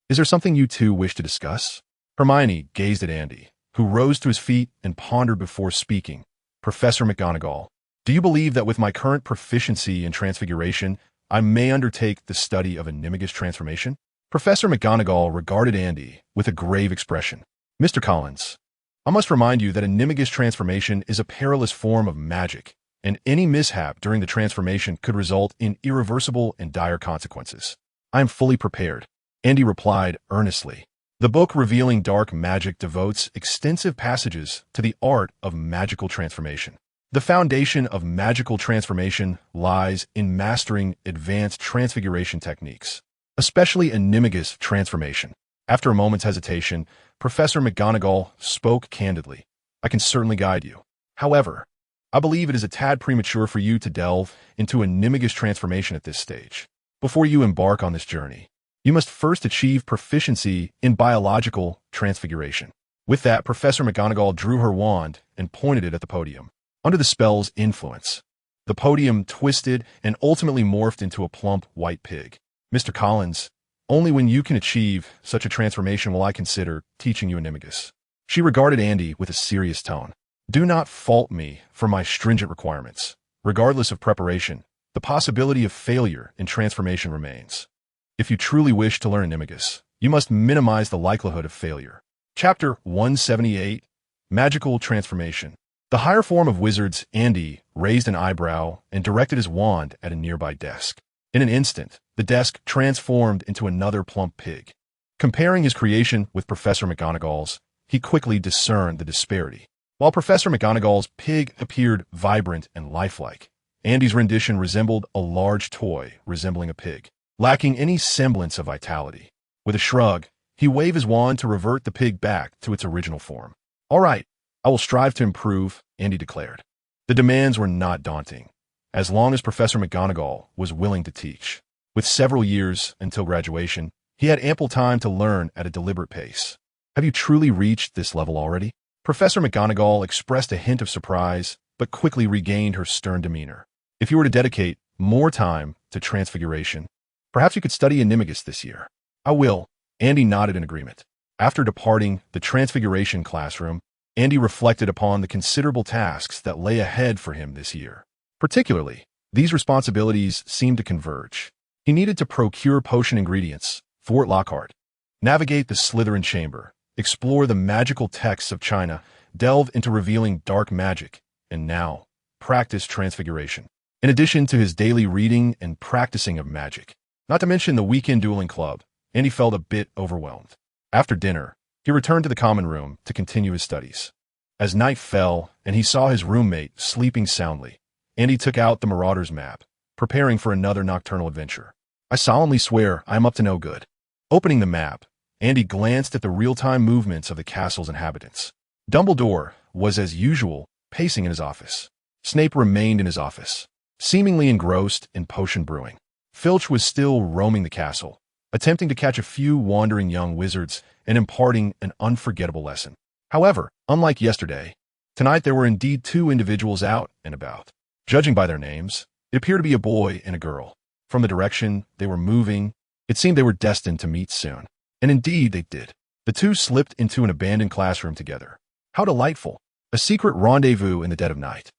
A: "Is there something you two wish to discuss?" Hermione gazed at Andy, who rose to his feet and pondered before speaking. "Professor McGonagall, do you believe that with my current proficiency in transfiguration, I may undertake the study of animagus transformation?" Professor McGonagall regarded Andy with a grave expression. "Mr. Collins, I must remind you that animagus transformation is a perilous form of magic, and any mishap during the transformation could result in irreversible and dire consequences. I am fully prepared," Andy replied earnestly. The book revealing dark magic devotes extensive passages to the art of magical transformation. The foundation of magical transformation lies in mastering advanced transfiguration techniques, especially animagus transformation. After a moment's hesitation, Professor McGonagall spoke candidly. "I can certainly guide you. However, I believe it is a tad premature for you to delve into animagus transformation at this stage. Before you embark on this journey, you must first achieve proficiency in biological transfiguration." With that, Professor McGonagall drew her wand and pointed it at the podium. Under the spell's influence, the podium twisted and ultimately morphed into a plump white pig. "Mr. Collins, only when you can achieve such a transformation will I consider teaching you animagus." She regarded Andy with a serious tone. "Do not fault me for my stringent requirements. Regardless of preparation, the possibility of failure in transformation remains. If you truly wish to learn animagus, you must minimize the likelihood of failure." Chapter 178, Magical Transformation. The higher form of wizards, Andy, raised an eyebrow and directed his wand at a nearby desk. In an instant, the desk transformed into another plump pig. Comparing his creation with Professor McGonagall's, he quickly discerned the disparity. While Professor McGonagall's pig appeared vibrant and lifelike, Andy's rendition resembled a large toy resembling a pig, lacking any semblance of vitality. With a shrug, he waved his wand to revert the pig back to its original form. "All right, I will strive to improve," Andy declared. The demands were not daunting, as long as Professor McGonagall was willing to teach. With several years until graduation, he had ample time to learn at a deliberate pace. "Have you truly reached this level already?" Professor McGonagall expressed a hint of surprise, but quickly regained her stern demeanor. "If you were to dedicate more time to transfiguration, perhaps you could study animagus this year." "I will," Andy nodded in agreement. After departing the transfiguration classroom, Andy reflected upon the considerable tasks that lay ahead for him this year. Particularly, these responsibilities seemed to converge. He needed to procure potion ingredients, thwart Lockhart, navigate the Slytherin chamber, explore the magical texts of China, delve into revealing dark magic, and now, practice transfiguration. In addition to his daily reading and practicing of magic, not to mention the weekend dueling club, Andy felt a bit overwhelmed. After dinner, he returned to the common room to continue his studies. As night fell and he saw his roommate sleeping soundly, Andy took out the Marauder's map, preparing for another nocturnal adventure. "I solemnly swear I am up to no good." Opening the map, Andy glanced at the real-time movements of the castle's inhabitants. Dumbledore was, as usual, pacing in his office. Snape remained in his office, seemingly engrossed in potion brewing. Filch was still roaming the castle, attempting to catch a few wandering young wizards and imparting an unforgettable lesson. However, unlike yesterday, tonight there were indeed 2 individuals out and about. Judging by their names, it appeared to be a boy and a girl. From the direction they were moving, it seemed they were destined to meet soon. And indeed they did. The 2 slipped into an abandoned classroom together. How delightful! A secret rendezvous in the dead of night.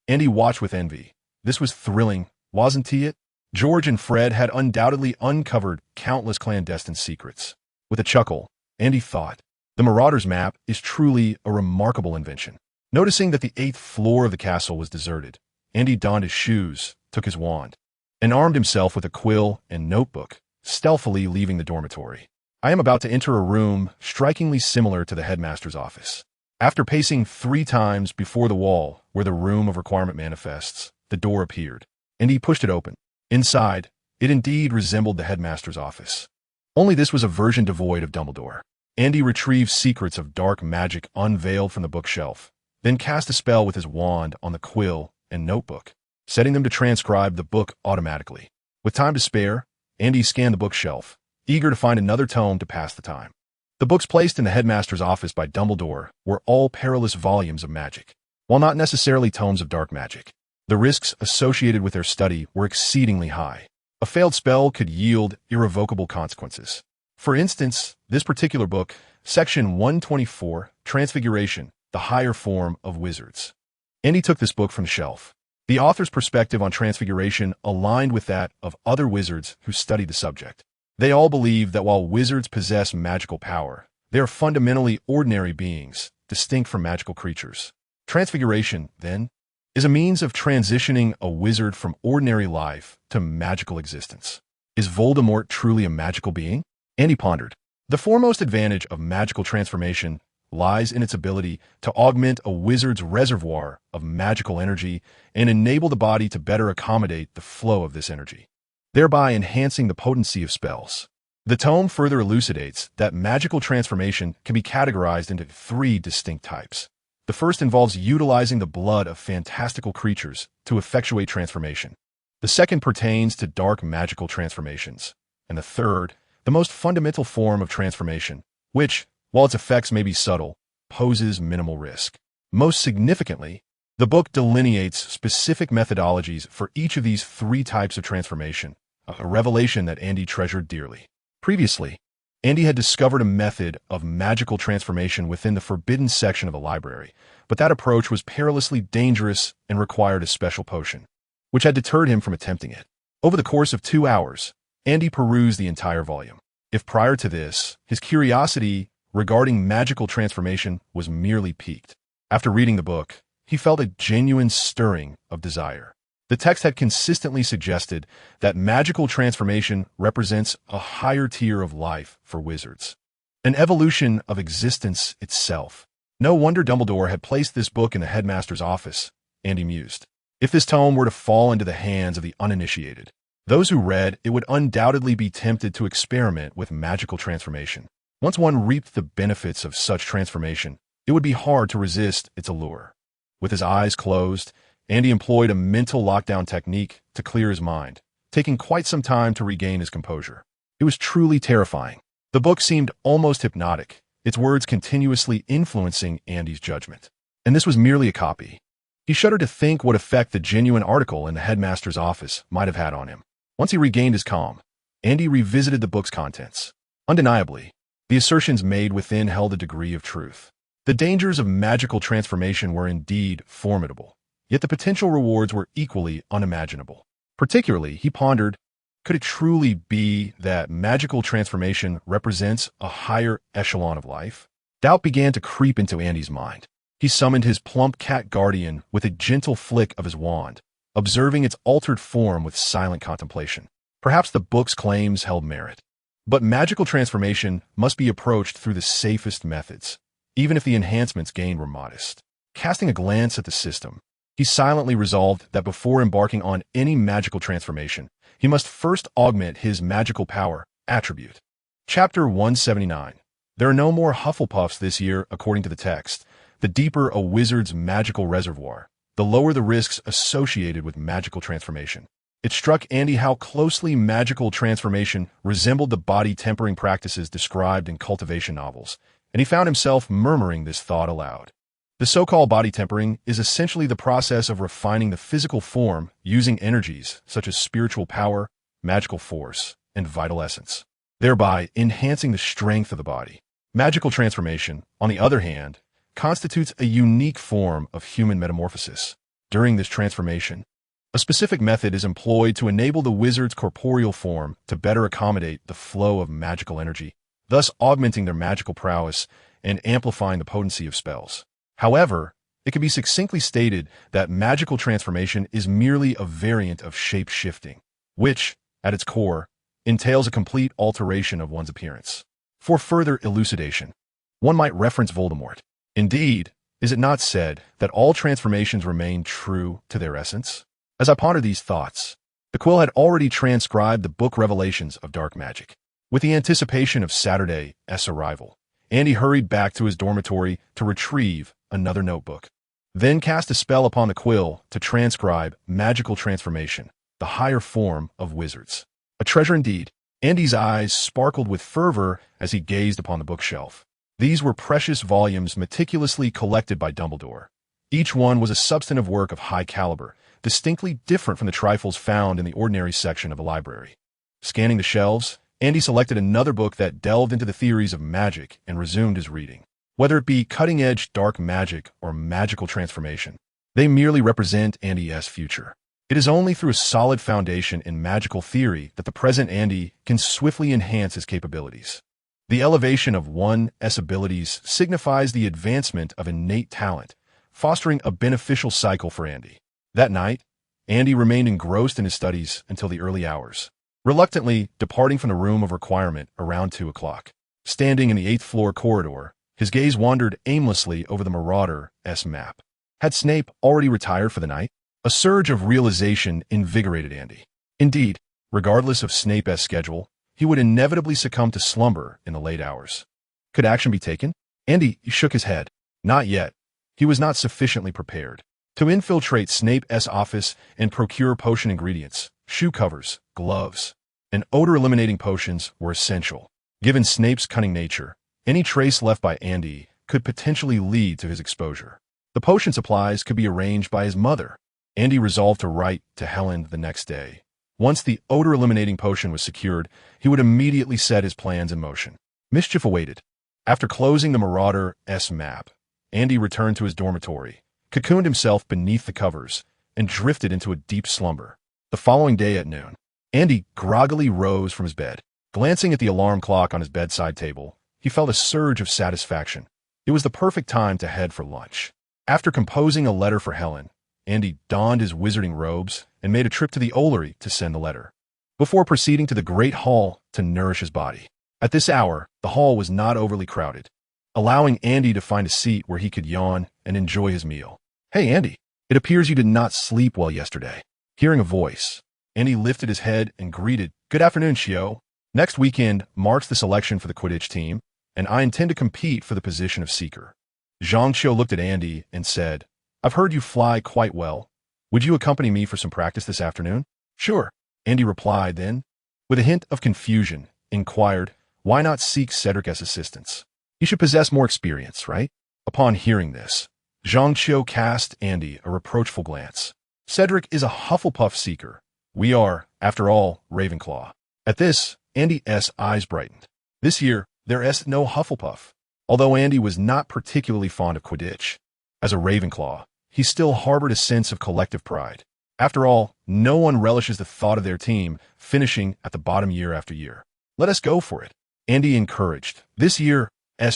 A: Andy watched with envy. This was thrilling, wasn't it? George and Fred had undoubtedly uncovered countless clandestine secrets. With a chuckle, Andy thought, the Marauder's map is truly a remarkable invention. Noticing that the 8th floor of the castle was deserted, Andy donned his shoes, took his wand, and armed himself with a quill and notebook, stealthily leaving the dormitory. I am about to enter a room strikingly similar to the headmaster's office. After pacing 3 times before the wall where the room of requirement manifests, the door appeared, and he pushed it open. Inside, it indeed resembled the headmaster's office. Only this was a version devoid of Dumbledore. Andy retrieved secrets of dark magic unveiled from the bookshelf, then cast a spell with his wand on the quill and notebook, setting them to transcribe the book automatically. With time to spare, Andy scanned the bookshelf, eager to find another tome to pass the time. The books placed in the headmaster's office by Dumbledore were all perilous volumes of magic. While not necessarily tomes of dark magic, the risks associated with their study were exceedingly high. A failed spell could yield irrevocable consequences. For instance, this particular book, Section 124, Transfiguration, the higher form of wizards. Andy took this book from the shelf. The author's perspective on transfiguration aligned with that of other wizards who studied the subject. They all believe that while wizards possess magical power, they are fundamentally ordinary beings, distinct from magical creatures. Transfiguration, then, is a means of transitioning a wizard from ordinary life to magical existence. Is Voldemort truly a magical being? Andy pondered. The foremost advantage of magical transformation lies in its ability to augment a wizard's reservoir of magical energy and enable the body to better accommodate the flow of this energy, thereby enhancing the potency of spells. The tome further elucidates that magical transformation can be categorized into 3 distinct types. The first involves utilizing the blood of fantastical creatures to effectuate transformation. The second pertains to dark magical transformations. And the third, the most fundamental form of transformation, which, while its effects may be subtle, poses minimal risk. Most significantly, the book delineates specific methodologies for each of these 3 types of transformation, a revelation that Andy treasured dearly. Previously, Andy had discovered a method of magical transformation within the forbidden section of the library, but that approach was perilously dangerous and required a special potion, which had deterred him from attempting it. Over the course of 2 hours, Andy perused the entire volume. If prior to this, his curiosity regarding magical transformation was merely piqued, after reading the book, he felt a genuine stirring of desire. The text had consistently suggested that magical transformation represents a higher tier of life for wizards, an evolution of existence itself. No wonder Dumbledore had placed this book in the headmaster's office, Andy mused. If this tome were to fall into the hands of the uninitiated, those who read it would undoubtedly be tempted to experiment with magical transformation. Once one reaped the benefits of such transformation, it would be hard to resist its allure. With his eyes closed, Andy employed a mental lockdown technique to clear his mind, taking quite some time to regain his composure. It was truly terrifying. The book seemed almost hypnotic, its words continuously influencing Andy's judgment. And this was merely a copy. He shuddered to think what effect the genuine article in the headmaster's office might have had on him. Once he regained his calm, Andy revisited the book's contents. Undeniably, the assertions made within held a degree of truth. The dangers of magical transformation were indeed formidable, yet the potential rewards were equally unimaginable. Particularly, he pondered, could it truly be that magical transformation represents a higher echelon of life? Doubt began to creep into Andy's mind. He summoned his plump cat guardian with a gentle flick of his wand, observing its altered form with silent contemplation. Perhaps the book's claims held merit. But magical transformation must be approached through the safest methods, even if the enhancements gained were modest. Casting a glance at the system, he silently resolved that before embarking on any magical transformation, he must first augment his magical power attribute. Chapter 179. There are no more Hufflepuffs this year, according to the text. The deeper a wizard's magical reservoir, the lower the risks associated with magical transformation. It struck Andy how closely magical transformation resembled the body-tempering practices described in cultivation novels, and he found himself murmuring this thought aloud. The so-called body tempering is essentially the process of refining the physical form using energies such as spiritual power, magical force, and vital essence, thereby enhancing the strength of the body. Magical transformation, on the other hand, constitutes a unique form of human metamorphosis. During this transformation, A specific method is employed to enable the wizard's corporeal form to better accommodate the flow of magical energy, thus augmenting their magical prowess and amplifying the potency of spells. However, it can be succinctly stated that magical transformation is merely a variant of shape-shifting, which, at its core, entails a complete alteration of one's appearance. For further elucidation, one might reference Voldemort. Indeed, is it not said that all transformations remain true to their essence? As I ponder these thoughts, the quill had already transcribed the book Revelations of Dark Magic. With the anticipation of Saturday's arrival, Andy hurried back to his dormitory to retrieve another notebook, then cast a spell upon the quill to transcribe magical transformation, the higher form of wizards. A treasure indeed. Andy's eyes sparkled with fervor as he gazed upon the bookshelf. These were precious volumes meticulously collected by Dumbledore. Each one was a substantive work of high caliber, distinctly different from the trifles found in the ordinary section of a library. Scanning the shelves, Andy selected another book that delved into the theories of magic and resumed his reading. Whether it be cutting-edge dark magic or magical transformation, they merely represent Andy's future. It is only through a solid foundation in magical theory that the present Andy can swiftly enhance his capabilities. The elevation of one's abilities signifies the advancement of innate talent, fostering a beneficial cycle for Andy. That night, Andy remained engrossed in his studies until the early hours, reluctantly departing from the room of requirement around 2 o'clock. Standing in the 8th floor corridor, his gaze wandered aimlessly over the Marauder's map. Had Snape already retired for the night? A surge of realization invigorated Andy. Indeed, regardless of Snape's schedule, he would inevitably succumb to slumber in the late hours. Could action be taken? Andy shook his head. Not yet. He was not sufficiently prepared. To infiltrate Snape's office and procure potion ingredients, shoe covers, gloves, and odor-eliminating potions were essential. Given Snape's cunning nature, any trace left by Andy could potentially lead to his exposure. The potion supplies could be arranged by his mother. Andy resolved to write to Helen the next day. Once the odor-eliminating potion was secured, he would immediately set his plans in motion. Mischief awaited. After closing the Marauder's map, Andy returned to his dormitory, cocooned himself beneath the covers, and drifted into a deep slumber. The following day at noon, Andy groggily rose from his bed. Glancing at the alarm clock on his bedside table, he felt a surge of satisfaction. It was the perfect time to head for lunch. After composing a letter for Helen, Andy donned his wizarding robes and made a trip to the Ollery to send the letter, before proceeding to the Great Hall to nourish his body. At this hour, the hall was not overly crowded, allowing Andy to find a seat where he could yawn and enjoy his meal. "Hey, Andy, it appears you did not sleep well yesterday." Hearing a voice, Andy lifted his head and greeted, "Good afternoon, Shio. Next weekend marks the selection for the Quidditch team, and I intend to compete for the position of Seeker." Zhang Qiu looked at Andy and said, "I've heard you fly quite well. Would you accompany me for some practice this afternoon?" "Sure," Andy replied, then, with a hint of confusion, inquired, "Why not seek Cedric's assistance? You should possess more experience, right?" Upon hearing this, Zhang Qiu cast Andy a reproachful glance. "Cedric is a Hufflepuff seeker. We are, after all, Ravenclaw." At this, Andy's eyes brightened. This year, there is no Hufflepuff. Although Andy was not particularly fond of Quidditch, as a Ravenclaw, he still harbored a sense of collective pride. After all, no one relishes the thought of their team finishing at the bottom year after year. "Let us go for it," Andy encouraged. "This year's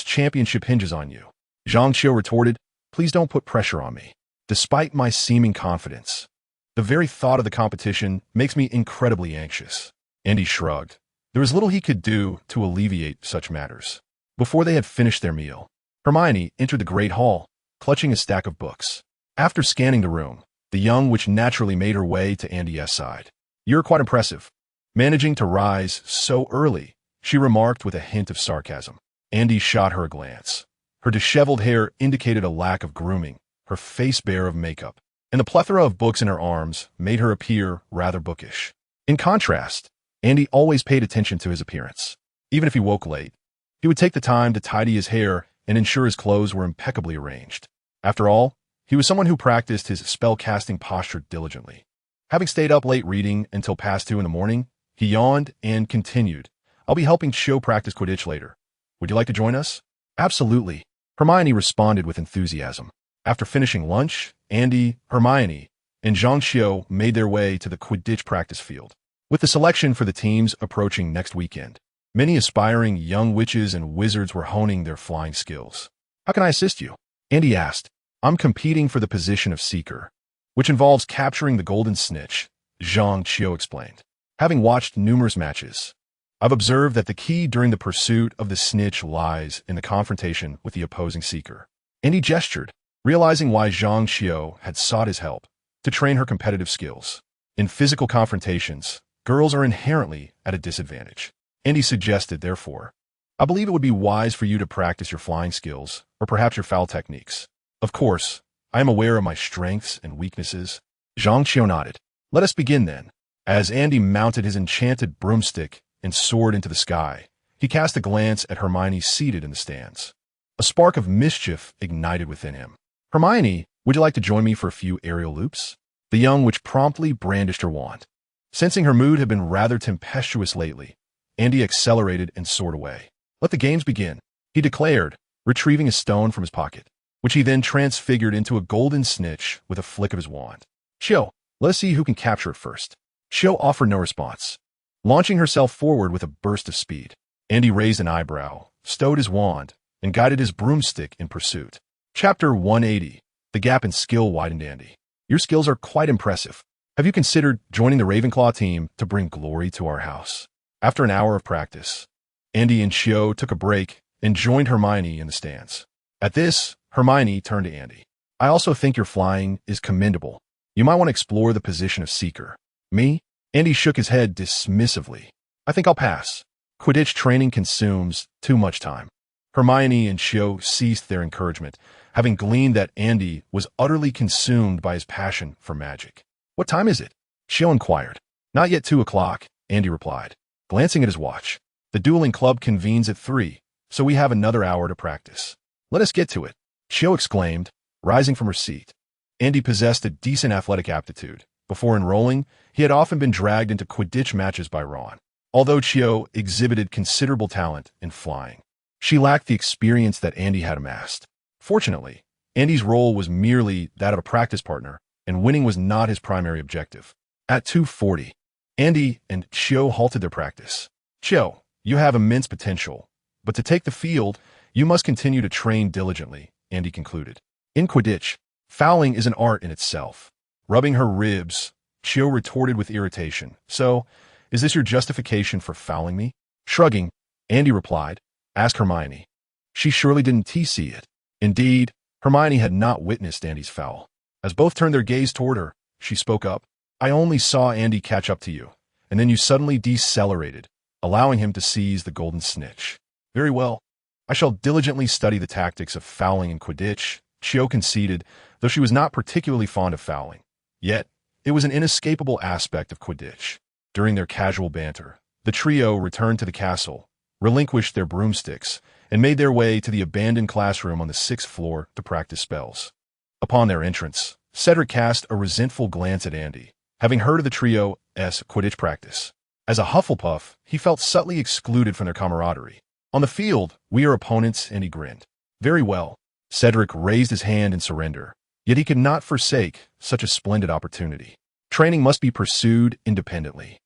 A: championship hinges on you." Zhang Qiu retorted, "Please don't put pressure on me." Despite my seeming confidence, the very thought of the competition makes me incredibly anxious. Andy shrugged. There was little he could do to alleviate such matters. Before they had finished their meal, Hermione entered the Great Hall, clutching a stack of books. After scanning the room, the young witch naturally made her way to Andy's side. "You're quite impressive, managing to rise so early," she remarked with a hint of sarcasm. Andy shot her a glance. Her disheveled hair indicated a lack of grooming, her face bare of makeup, and the plethora of books in her arms made her appear rather bookish. In contrast, Andy always paid attention to his appearance. Even if he woke late, he would take the time to tidy his hair and ensure his clothes were impeccably arranged. After all, he was someone who practiced his spell-casting posture diligently. Having stayed up late reading until past 2 in the morning, he yawned and continued, "I'll be helping Cho practice Quidditch later. Would you like to join us?" "Absolutely," Hermione responded with enthusiasm. After finishing lunch, Andy, Hermione, and Zhang Xiu made their way to the Quidditch practice field. With the selection for the teams approaching next weekend, many aspiring young witches and wizards were honing their flying skills. "How can I assist you?" Andy asked. "I'm competing for the position of Seeker, which involves capturing the golden snitch," Zhang Qiu explained. "Having watched numerous matches, I've observed that the key during the pursuit of the snitch lies in the confrontation with the opposing Seeker." Andy gestured, realizing why Zhang Qiu had sought his help to train her competitive skills. In physical confrontations, girls are inherently at a disadvantage. Andy suggested, therefore, "I believe it would be wise for you to practice your flying skills, or perhaps your foul techniques. Of course, I am aware of my strengths and weaknesses." Zhang Qiu nodded. "Let us begin then." As Andy mounted his enchanted broomstick and soared into the sky, he cast a glance at Hermione seated in the stands. A spark of mischief ignited within him. "Hermione, would you like to join me for a few aerial loops?" The young witch promptly brandished her wand. Sensing her mood had been rather tempestuous lately, Andy accelerated and soared away. "Let the games begin," he declared, retrieving a stone from his pocket, which he then transfigured into a golden snitch with a flick of his wand. "Xiu, let us see who can capture it first." Xiu offered no response. Launching herself forward with a burst of speed, Andy raised an eyebrow, stowed his wand, and guided his broomstick in pursuit. Chapter 180. The gap in skill widened. "Andy, your skills are quite impressive. Have you considered joining the Ravenclaw team to bring glory to our house?" After an hour of practice, Andy and Xiu took a break and joined Hermione in the stands. At this, Hermione turned to Andy. "I also think your flying is commendable. You might want to explore the position of Seeker." "Me?" Andy shook his head dismissively. "I think I'll pass. Quidditch training consumes too much time." Hermione and Xiu ceased their encouragement, having gleaned that Andy was utterly consumed by his passion for magic. "What time is it?" Xiu inquired. "Not yet 2 o'clock," Andy replied, glancing at his watch. "The dueling club convenes at 3, so we have another hour to practice." "Let us get to it," Xiu exclaimed, rising from her seat. Andy possessed a decent athletic aptitude. Before enrolling, he had often been dragged into Quidditch matches by Ron. Although Xiu exhibited considerable talent in flying, she lacked the experience that Andy had amassed. Fortunately, Andy's role was merely that of a practice partner, and winning was not his primary objective. At 2:40, Andy and Xiu halted their practice. "Xiu, you have immense potential, but to take the field, you must continue to train diligently," Andy concluded. "In Quidditch, fouling is an art in itself." Rubbing her ribs, Xiu retorted with irritation. "So, is this your justification for fouling me?" Shrugging, Andy replied, "Ask Hermione. She surely didn't tthe it." Indeed, Hermione had not witnessed Andy's foul. As both turned their gaze toward her, she spoke up. "I only saw Andy catch up to you, and then you suddenly decelerated, allowing him to seize the golden snitch." "Very well. I shall diligently study the tactics of fouling in Quidditch," Xiu conceded, though she was not particularly fond of fouling. Yet, it was an inescapable aspect of Quidditch. During their casual banter, the trio returned to the castle, relinquished their broomsticks, and made their way to the abandoned classroom on the 6th floor to practice spells. Upon their entrance, Cedric cast a resentful glance at Andy, having heard of the trio's Quidditch practice. As a Hufflepuff, he felt subtly excluded from their camaraderie. "On the field, we are opponents," and he grinned. "Very well." Cedric raised his hand in surrender, yet he could not forsake such a splendid opportunity. Training must be pursued independently.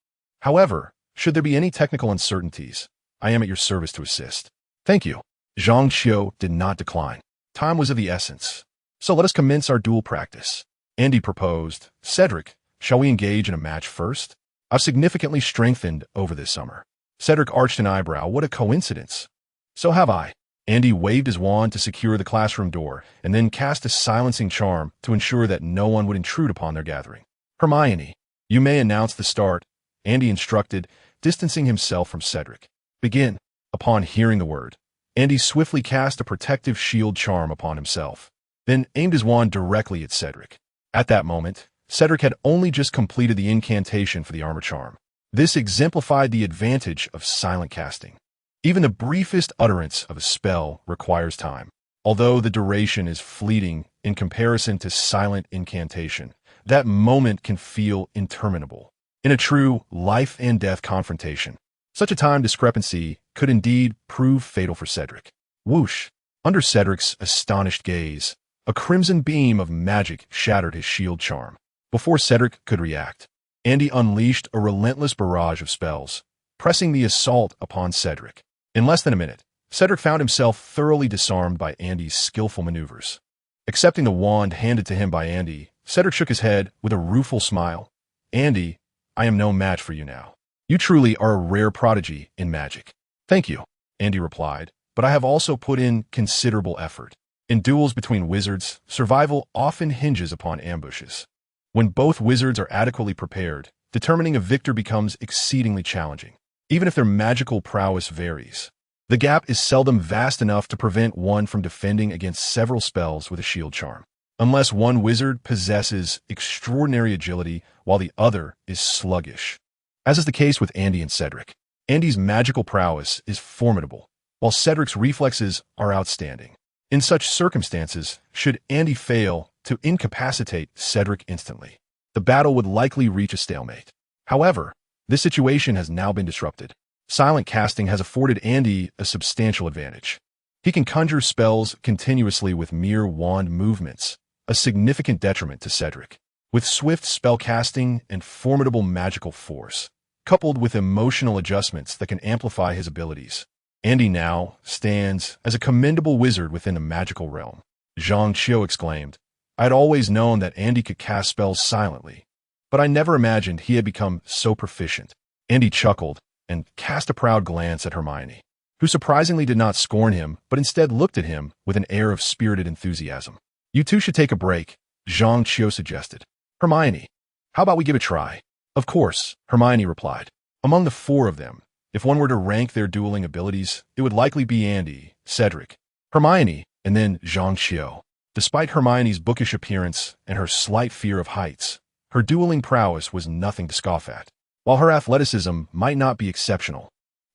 A: However, should there be any technical uncertainties, I am at your service to assist. "Thank you." Zhang Qiu did not decline. Time was of the essence. "So let us commence our duel practice," Andy proposed. "Cedric, shall we engage in a match first? I've significantly strengthened over this summer." Cedric arched an eyebrow. "What a coincidence." "So have I." Andy waved his wand to secure the classroom door, and then cast a silencing charm to ensure that no one would intrude upon their gathering. "Hermione, you may announce the start," Andy instructed, distancing himself from Cedric. "Begin." Upon hearing the word, Andy swiftly cast a protective shield charm upon himself, then aimed his wand directly at Cedric. At that moment, Cedric had only just completed the incantation for the armor charm. This exemplified the advantage of silent casting. Even the briefest utterance of a spell requires time. Although the duration is fleeting in comparison to silent incantation, that moment can feel interminable. In a true life-and-death confrontation, such a time discrepancy could indeed prove fatal for Cedric. Whoosh! Under Cedric's astonished gaze, a crimson beam of magic shattered his shield charm. Before Cedric could react, Andy unleashed a relentless barrage of spells, pressing the assault upon Cedric. In less than a minute, Cedric found himself thoroughly disarmed by Andy's skillful maneuvers. Accepting the wand handed to him by Andy, Cedric shook his head with a rueful smile. "Andy, I am no match for you now. You truly are a rare prodigy in magic." "Thank you," Andy replied, "but I have also put in considerable effort. In duels between wizards, survival often hinges upon ambushes. When both wizards are adequately prepared, determining a victor becomes exceedingly challenging, even if their magical prowess varies. The gap is seldom vast enough to prevent one from defending against several spells with a shield charm, unless one wizard possesses extraordinary agility while the other is sluggish. As is the case with Andy and Cedric, Andy's magical prowess is formidable, while Cedric's reflexes are outstanding. In such circumstances, should Andy fail to incapacitate Cedric instantly, the battle would likely reach a stalemate. However, this situation has now been disrupted. Silent casting has afforded Andy a substantial advantage. He can conjure spells continuously with mere wand movements, a significant detriment to Cedric. With swift spell casting and formidable magical force, coupled with emotional adjustments that can amplify his abilities, Andy now stands as a commendable wizard within the magical realm. Zhang Qiu exclaimed, "I had always known that Andy could cast spells silently, but I never imagined he had become so proficient." Andy chuckled and cast a proud glance at Hermione, who surprisingly did not scorn him, but instead looked at him with an air of spirited enthusiasm. "You two should take a break," Zhang Qiu suggested. "Hermione, how about we give it a try?" "Of course," Hermione replied. Among the four of them, if one were to rank their dueling abilities, it would likely be Andy, Cedric, Hermione, and then Zhang Qiu. Despite Hermione's bookish appearance and her slight fear of heights, her dueling prowess was nothing to scoff at. While her athleticism might not be exceptional,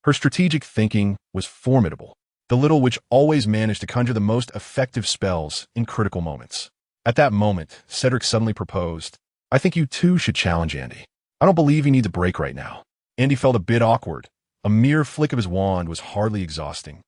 A: her strategic thinking was formidable, the little witch always managed to conjure the most effective spells in critical moments. At that moment, Cedric suddenly proposed, "I think you two should challenge Andy. I don't believe he needs a break right now." Andy felt a bit awkward. A mere flick of his wand was hardly exhausting.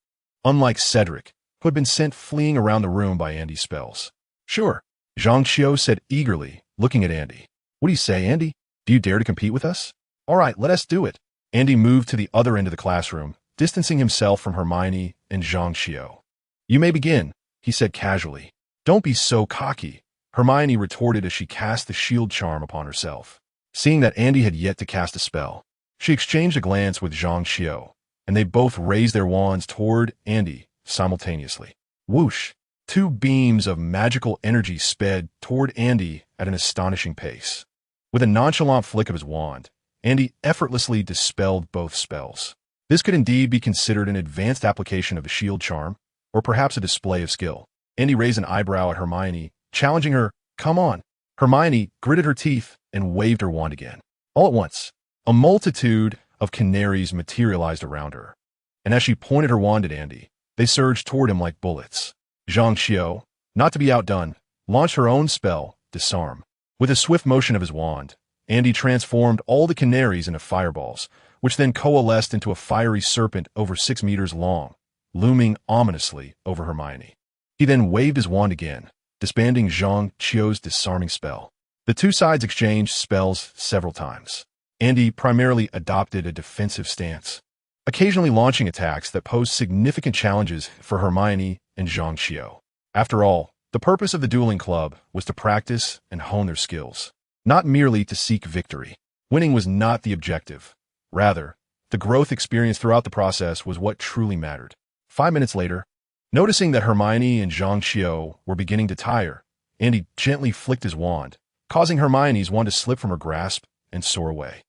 A: Unlike Cedric, who had been sent fleeing around the room by Andy's spells. "Sure," Zhang Qiu said eagerly, looking at Andy. "What do you say, Andy? Do you dare to compete with us?" "All right, let us do it." Andy moved to the other end of the classroom, distancing himself from Hermione and Zhang Qiu. "You may begin," he said casually. "Don't be so cocky," Hermione retorted as she cast the shield charm upon herself. Seeing that Andy had yet to cast a spell, she exchanged a glance with Zhang Qiu, and they both raised their wands toward Andy simultaneously. Whoosh! Two beams of magical energy sped toward Andy at an astonishing pace. With a nonchalant flick of his wand, Andy effortlessly dispelled both spells. This could indeed be considered an advanced application of a shield charm, or perhaps a display of skill. Andy raised an eyebrow at Hermione, challenging her, "Come on." Hermione gritted her teeth and waved her wand again. All at once, a multitude of canaries materialized around her, and as she pointed her wand at Andy, they surged toward him like bullets. Zhang Qiu, not to be outdone, launched her own spell, Disarm. With a swift motion of his wand, Andy transformed all the canaries into fireballs, which then coalesced into a fiery serpent over 6 meters long, looming ominously over Hermione. He then waved his wand again, disbanding Zhang Qiu's disarming spell. The two sides exchanged spells several times. Andy primarily adopted a defensive stance, occasionally launching attacks that posed significant challenges for Hermione and Zhang Qiu. After all, the purpose of the dueling club was to practice and hone their skills, not merely to seek victory. Winning was not the objective. Rather, the growth experienced throughout the process was what truly mattered. 5 minutes later, noticing that Hermione and Zhang Qiu were beginning to tire, Andy gently flicked his wand, causing Hermione's wand to slip from her grasp and soar away.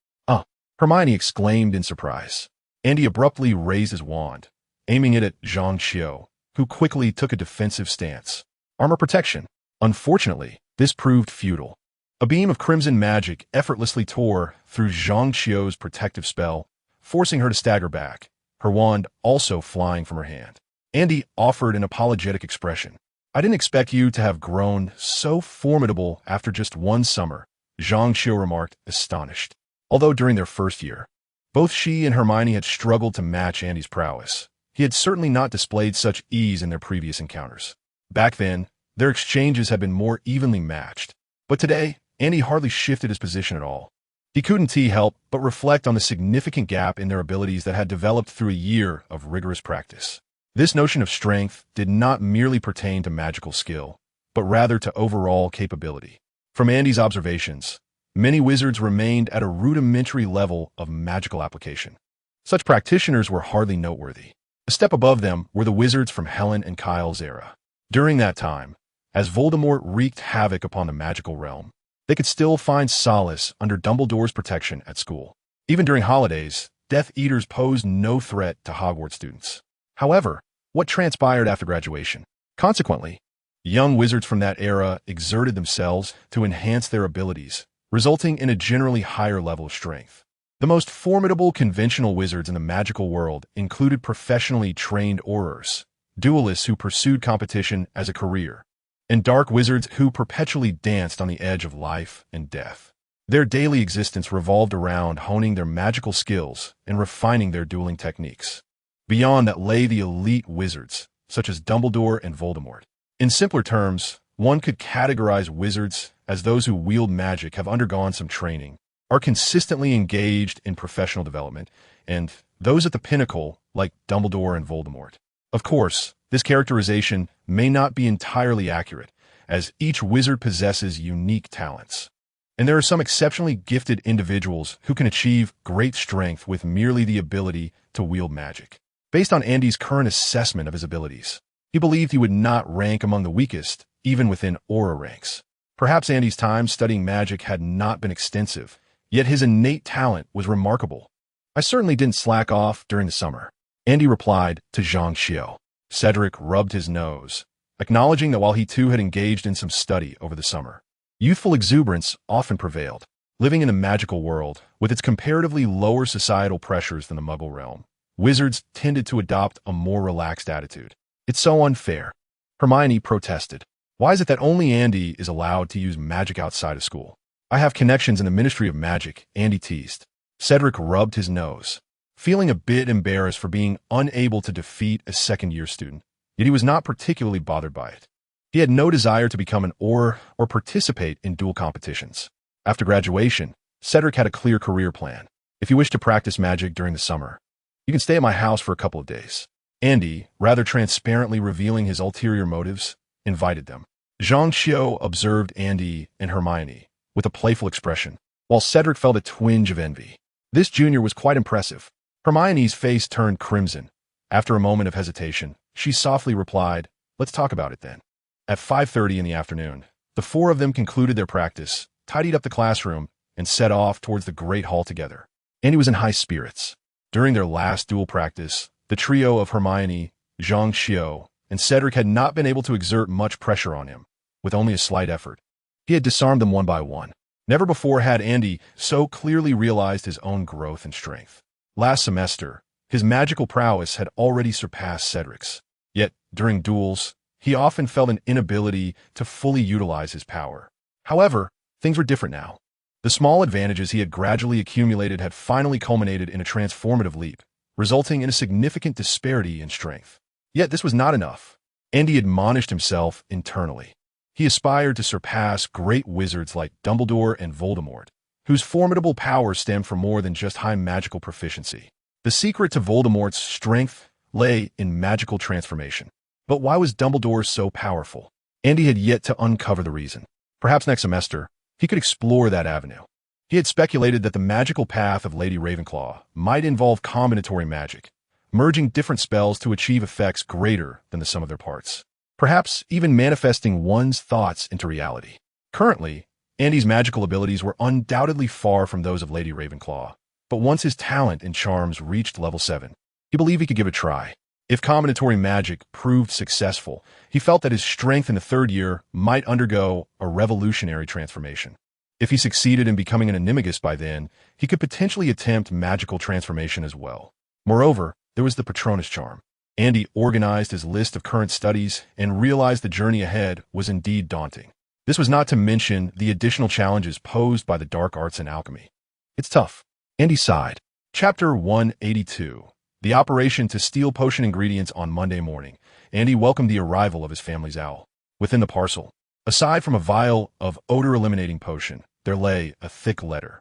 A: Hermione exclaimed in surprise. Andy abruptly raised his wand, aiming it at Zhang Qiu, who quickly took a defensive stance. Armor protection. Unfortunately, this proved futile. A beam of crimson magic effortlessly tore through Zhang Qiu's protective spell, forcing her to stagger back, her wand also flying from her hand. Andy offered an apologetic expression. "I didn't expect you to have grown so formidable after just one summer," Zhang Qiu remarked, astonished. Although during their first year, both she and Hermione had struggled to match Andy's prowess, he had certainly not displayed such ease in their previous encounters. Back then, their exchanges had been more evenly matched, but today, Andy hardly shifted his position at all. He couldn't help but reflect on the significant gap in their abilities that had developed through a year of rigorous practice. This notion of strength did not merely pertain to magical skill, but rather to overall capability. From Andy's observations, many wizards remained at a rudimentary level of magical application. Such practitioners were hardly noteworthy. A step above them were the wizards from Helen and Kyle's era. During that time, as Voldemort wreaked havoc upon the magical realm, they could still find solace under Dumbledore's protection at school. Even during holidays, Death Eaters posed no threat to Hogwarts students. However, what transpired after graduation? Consequently, young wizards from that era exerted themselves to enhance their abilities, resulting in a generally higher level of strength. The most formidable conventional wizards in the magical world included professionally trained aurors, duelists who pursued competition as a career, and dark wizards who perpetually danced on the edge of life and death. Their daily existence revolved around honing their magical skills and refining their dueling techniques. Beyond that lay the elite wizards, such as Dumbledore and Voldemort. In simpler terms, one could categorize wizards as those who wield magic, have undergone some training, are consistently engaged in professional development, and those at the pinnacle, like Dumbledore and Voldemort. Of course, this characterization may not be entirely accurate, as each wizard possesses unique talents. And there are some exceptionally gifted individuals who can achieve great strength with merely the ability to wield magic. Based on Andy's current assessment of his abilities, he believed he would not rank among the weakest, even within aura ranks. Perhaps Andy's time studying magic had not been extensive, yet his innate talent was remarkable. I certainly didn't slack off during the summer, Andy replied to Zhang Xiao. Cedric rubbed his nose, acknowledging that while he too had engaged in some study over the summer, youthful exuberance often prevailed. Living in the magical world, with its comparatively lower societal pressures than the Muggle realm, wizards tended to adopt a more relaxed attitude. It's so unfair, Hermione protested. Why is it that only Andy is allowed to use magic outside of school? I have connections in the Ministry of Magic, Andy teased. Cedric rubbed his nose, feeling a bit embarrassed for being unable to defeat a second-year student, yet he was not particularly bothered by it. He had no desire to become an auror or participate in duel competitions. After graduation, Cedric had a clear career plan. If you wish to practice magic during the summer, you can stay at my house for a couple of days. Andy, rather transparently revealing his ulterior motives, invited them. Zhang Xiao observed Andy and Hermione with a playful expression, while Cedric felt a twinge of envy. This junior was quite impressive. Hermione's face turned crimson. After a moment of hesitation, she softly replied, "Let's talk about it then." At 5:30 in the afternoon, the four of them concluded their practice, tidied up the classroom, and set off towards the Great Hall together. Andy was in high spirits. During their last duel practice, the trio of Hermione, Zhang Xiao, and Cedric had not been able to exert much pressure on him, with only a slight effort. He had disarmed them one by one. Never before had Andy so clearly realized his own growth and strength. Last semester, his magical prowess had already surpassed Cedric's. Yet, during duels, he often felt an inability to fully utilize his power. However, things were different now. The small advantages he had gradually accumulated had finally culminated in a transformative leap, resulting in a significant disparity in strength. Yet this was not enough. Andy admonished himself internally. He aspired to surpass great wizards like Dumbledore and Voldemort, whose formidable power stemmed from more than just high magical proficiency. The secret to Voldemort's strength lay in magical transformation. But why was Dumbledore so powerful? Andy had yet to uncover the reason. Perhaps next semester, he could explore that avenue. He had speculated that the magical path of Lady Ravenclaw might involve combinatory magic, merging different spells to achieve effects greater than the sum of their parts. Perhaps even manifesting one's thoughts into reality. Currently, Andy's magical abilities were undoubtedly far from those of Lady Ravenclaw, but once his talent and charms reached level 7, he believed he could give it a try. If combinatory magic proved successful, he felt that his strength in the third year might undergo a revolutionary transformation. If he succeeded in becoming an animagus by then, he could potentially attempt magical transformation as well. Moreover, there was the Patronus charm. Andy organized his list of current studies and realized the journey ahead was indeed daunting. This was not to mention the additional challenges posed by the dark arts and alchemy. It's tough. Andy sighed. Chapter 182. The operation to steal potion ingredients on Monday morning. Andy welcomed the arrival of his family's owl. Within the parcel, aside from a vial of odor-eliminating potion, there lay a thick letter.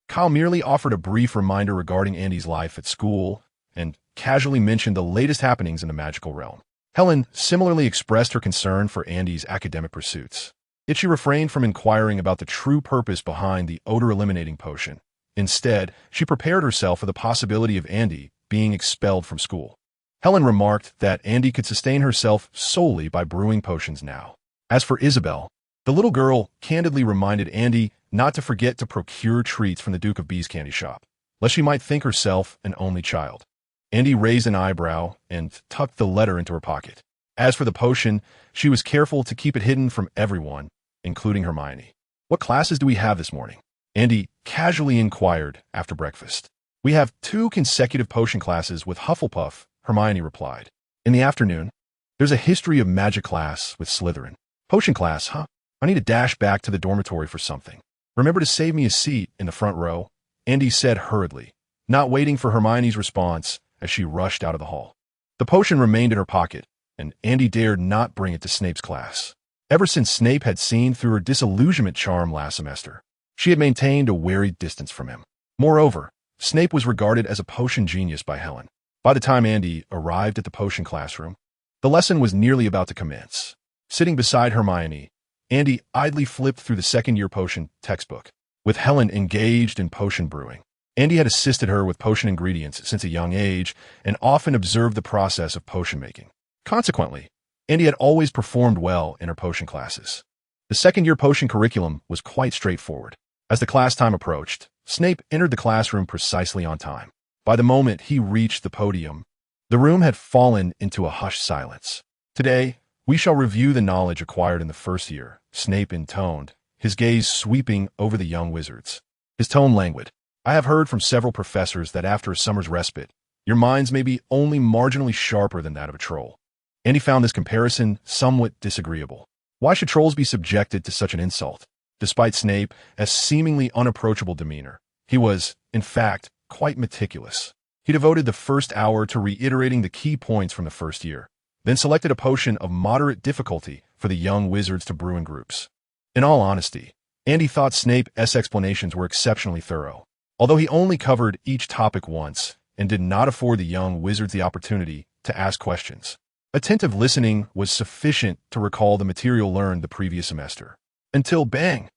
A: Kyle merely offered a brief reminder regarding Andy's life at school and casually mentioned the latest happenings in the magical realm. Helen similarly expressed her concern for Andy's academic pursuits. Yet she refrained from inquiring about the true purpose behind the odor-eliminating potion. Instead, she prepared herself for the possibility of Andy being expelled from school. Helen remarked that Andy could sustain herself solely by brewing potions now. As for Isabel, the little girl candidly reminded Andy not to forget to procure treats from the Duke of B's candy shop, lest she might think herself an only child. Andy raised an eyebrow and tucked the letter into her pocket. As for the potion, she was careful to keep it hidden from everyone, including Hermione. "What classes do we have this morning?" Andy casually inquired after breakfast. "We have 2 consecutive potion classes with Hufflepuff," Hermione replied. "In the afternoon, there's a history of magic class with Slytherin." "Potion class, huh? I need to dash back to the dormitory for something. Remember to save me a seat in the front row," Andy said hurriedly, not waiting for Hermione's response as she rushed out of the hall. The potion remained in her pocket, and Andy dared not bring it to Snape's class. Ever since Snape had seen through her disillusionment charm last semester, she had maintained a wary distance from him. Moreover, Snape was regarded as a potion genius by Helen. By the time Andy arrived at the potion classroom, the lesson was nearly about to commence. Sitting beside Hermione, Andy idly flipped through the second-year potion textbook. With Helen engaged in potion brewing, Andy had assisted her with potion ingredients since a young age and often observed the process of potion making. Consequently, Andy had always performed well in her potion classes. The second-year potion curriculum was quite straightforward. As the class time approached, Snape entered the classroom precisely on time. By the moment he reached the podium, the room had fallen into a hushed silence. "Today, we shall review the knowledge acquired in the first year," Snape intoned, his gaze sweeping over the young wizards. His tone languid. "I have heard from several professors that after a summer's respite, your minds may be only marginally sharper than that of a troll." Andy found this comparison somewhat disagreeable. Why should trolls be subjected to such an insult? Despite Snape's seemingly unapproachable demeanor, he was, in fact, quite meticulous. He devoted the first hour to reiterating the key points from the first year, then selected a potion of moderate difficulty for the young wizards to brew in groups. In all honesty, Andy thought Snape's explanations were exceptionally thorough, although he only covered each topic once and did not afford the young wizards the opportunity to ask questions. Attentive listening was sufficient to recall the material learned the previous semester. Until bang!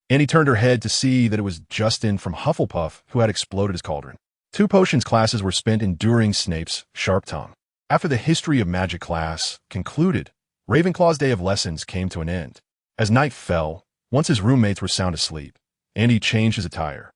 A: Annie turned her head to see that it was Justin from Hufflepuff who had exploded his cauldron. 2 potions classes were spent enduring Snape's sharp tongue. After the history of magic class concluded, Ravenclaw's day of lessons came to an end. As night fell, once his roommates were sound asleep, Andy changed his attire,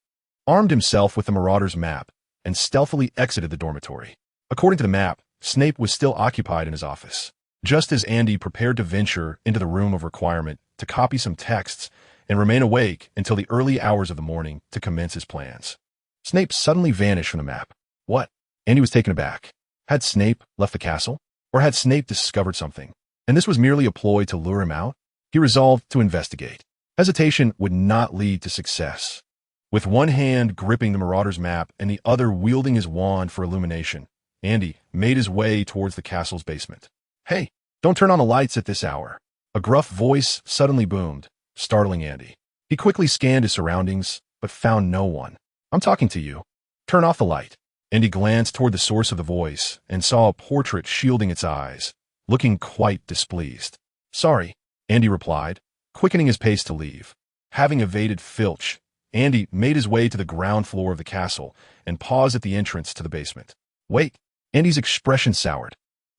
A: armed himself with the Marauder's map, and stealthily exited the dormitory. According to the map, Snape was still occupied in his office. Just as Andy prepared to venture into the room of requirement to copy some texts and remain awake until the early hours of the morning to commence his plans, Snape suddenly vanished from the map. What? Andy was taken aback. Had Snape left the castle? Or had Snape discovered something, and this was merely a ploy to lure him out? He resolved to investigate. Hesitation would not lead to success. With one hand gripping the Marauder's map and the other wielding his wand for illumination, Andy made his way towards the castle's basement. "Hey, don't turn on the lights at this hour," a gruff voice suddenly boomed, startling Andy. He quickly scanned his surroundings, but found no one. "I'm talking to you. Turn off the light." Andy glanced toward the source of the voice and saw a portrait shielding its eyes, looking quite displeased. "Sorry," Andy replied, quickening his pace to leave. Having evaded Filch, Andy made his way to the ground floor of the castle and paused at the entrance to the basement. "Wait." Andy's expression soured.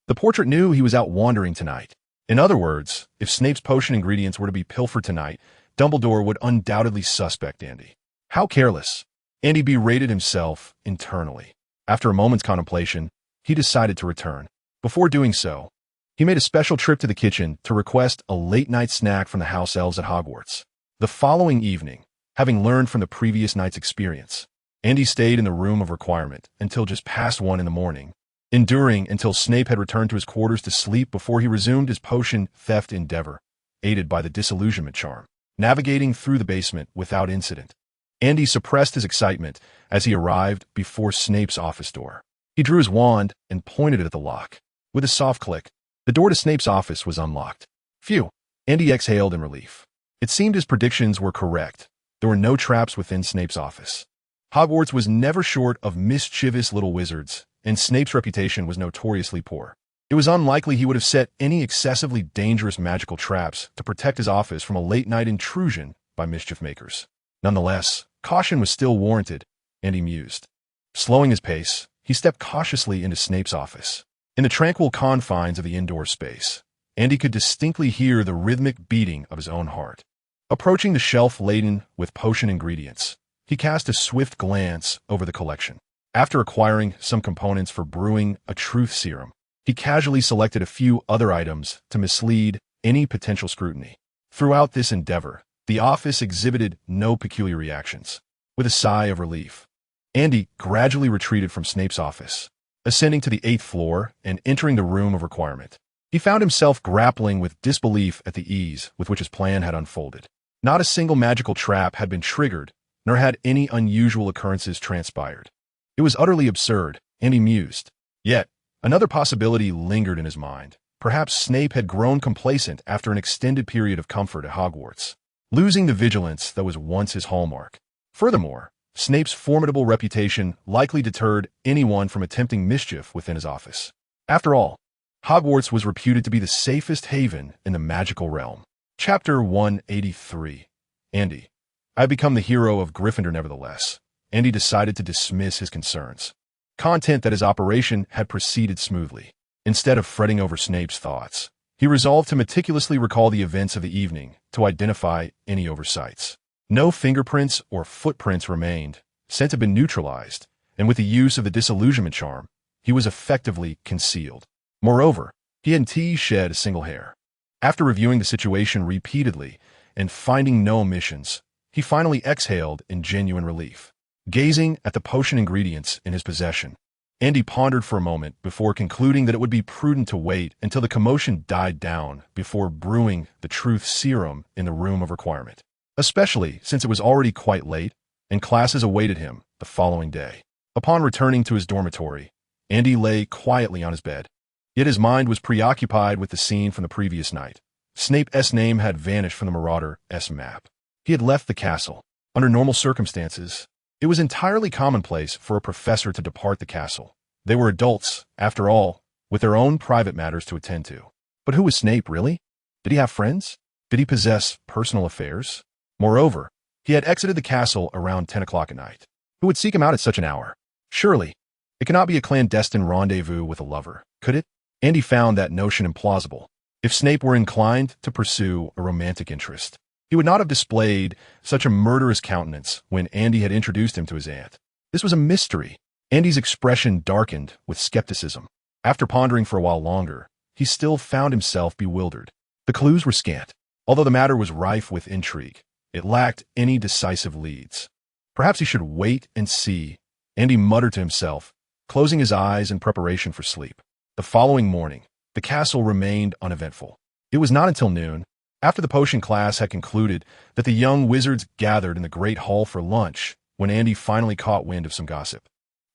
A: The portrait knew he was out wandering tonight. In other words, if Snape's potion ingredients were to be pilfered tonight, Dumbledore would undoubtedly suspect Andy. How careless! Andy berated himself internally. After a moment's contemplation, he decided to return. Before doing so, he made a special trip to the kitchen to request a late-night snack from the house elves at Hogwarts. The following evening, having learned from the previous night's experience, Andy stayed in the room of requirement until just past 1 in the morning, enduring until Snape had returned to his quarters to sleep before he resumed his potion theft endeavor, aided by the disillusionment charm. Navigating through the basement without incident, Andy suppressed his excitement as he arrived before Snape's office door. He drew his wand and pointed it at the lock. With a soft click, the door to Snape's office was unlocked. Phew! Andy exhaled in relief. It seemed his predictions were correct. There were no traps within Snape's office. Hogwarts was never short of mischievous little wizards, and Snape's reputation was notoriously poor. It was unlikely he would have set any excessively dangerous magical traps to protect his office from a late-night intrusion by mischief makers. Nonetheless, caution was still warranted, and he mused. Slowing his pace, he stepped cautiously into Snape's office. In the tranquil confines of the indoor space, Andy could distinctly hear the rhythmic beating of his own heart. Approaching the shelf laden with potion ingredients, he cast a swift glance over the collection. After acquiring some components for brewing a truth serum, he casually selected a few other items to mislead any potential scrutiny. Throughout this endeavor, the office exhibited no peculiar reactions. With a sigh of relief, Andy gradually retreated from Snape's office, ascending to the 8th floor and entering the room of requirement. He found himself grappling with disbelief at the ease with which his plan had unfolded. Not a single magical trap had been triggered, nor had any unusual occurrences transpired. It was utterly absurd, and he mused. Yet, another possibility lingered in his mind. Perhaps Snape had grown complacent after an extended period of comfort at Hogwarts, losing the vigilance that was once his hallmark. Furthermore, Snape's formidable reputation likely deterred anyone from attempting mischief within his office. After all, Hogwarts was reputed to be the safest haven in the magical realm. Chapter 183. Andy. I have become the hero of Gryffindor nevertheless. Andy decided to dismiss his concerns. Content that his operation had proceeded smoothly. Instead of fretting over Snape's thoughts, he resolved to meticulously recall the events of the evening to identify any oversights. No fingerprints or footprints remained, scent had been neutralized, and with the use of the disillusionment charm, he was effectively concealed. Moreover, he hadn't shed a single hair. After reviewing the situation repeatedly and finding no omissions, he finally exhaled in genuine relief. Gazing at the potion ingredients in his possession, Andy pondered for a moment before concluding that it would be prudent to wait until the commotion died down before brewing the truth serum in the room of requirement, especially since it was already quite late and classes awaited him the following day. Upon returning to his dormitory, Andy lay quietly on his bed. Yet his mind was preoccupied with the scene from the previous night. Snape's name had vanished from the Marauder's map. He had left the castle. Under normal circumstances, it was entirely commonplace for a professor to depart the castle. They were adults, after all, with their own private matters to attend to. But who was Snape, really? Did he have friends? Did he possess personal affairs? Moreover, he had exited the castle around 10 o'clock at night. Who would seek him out at such an hour? Surely, it cannot be a clandestine rendezvous with a lover, could it? Andy found that notion implausible. If Snape were inclined to pursue a romantic interest, he would not have displayed such a murderous countenance when Andy had introduced him to his aunt. This was a mystery. Andy's expression darkened with skepticism. After pondering for a while longer, he still found himself bewildered. The clues were scant. Although the matter was rife with intrigue, it lacked any decisive leads. Perhaps he should wait and see, Andy muttered to himself, closing his eyes in preparation for sleep. The following morning, the castle remained uneventful. It was not until noon, after the potion class had concluded, that the young wizards gathered in the great hall for lunch when Andy finally caught wind of some gossip.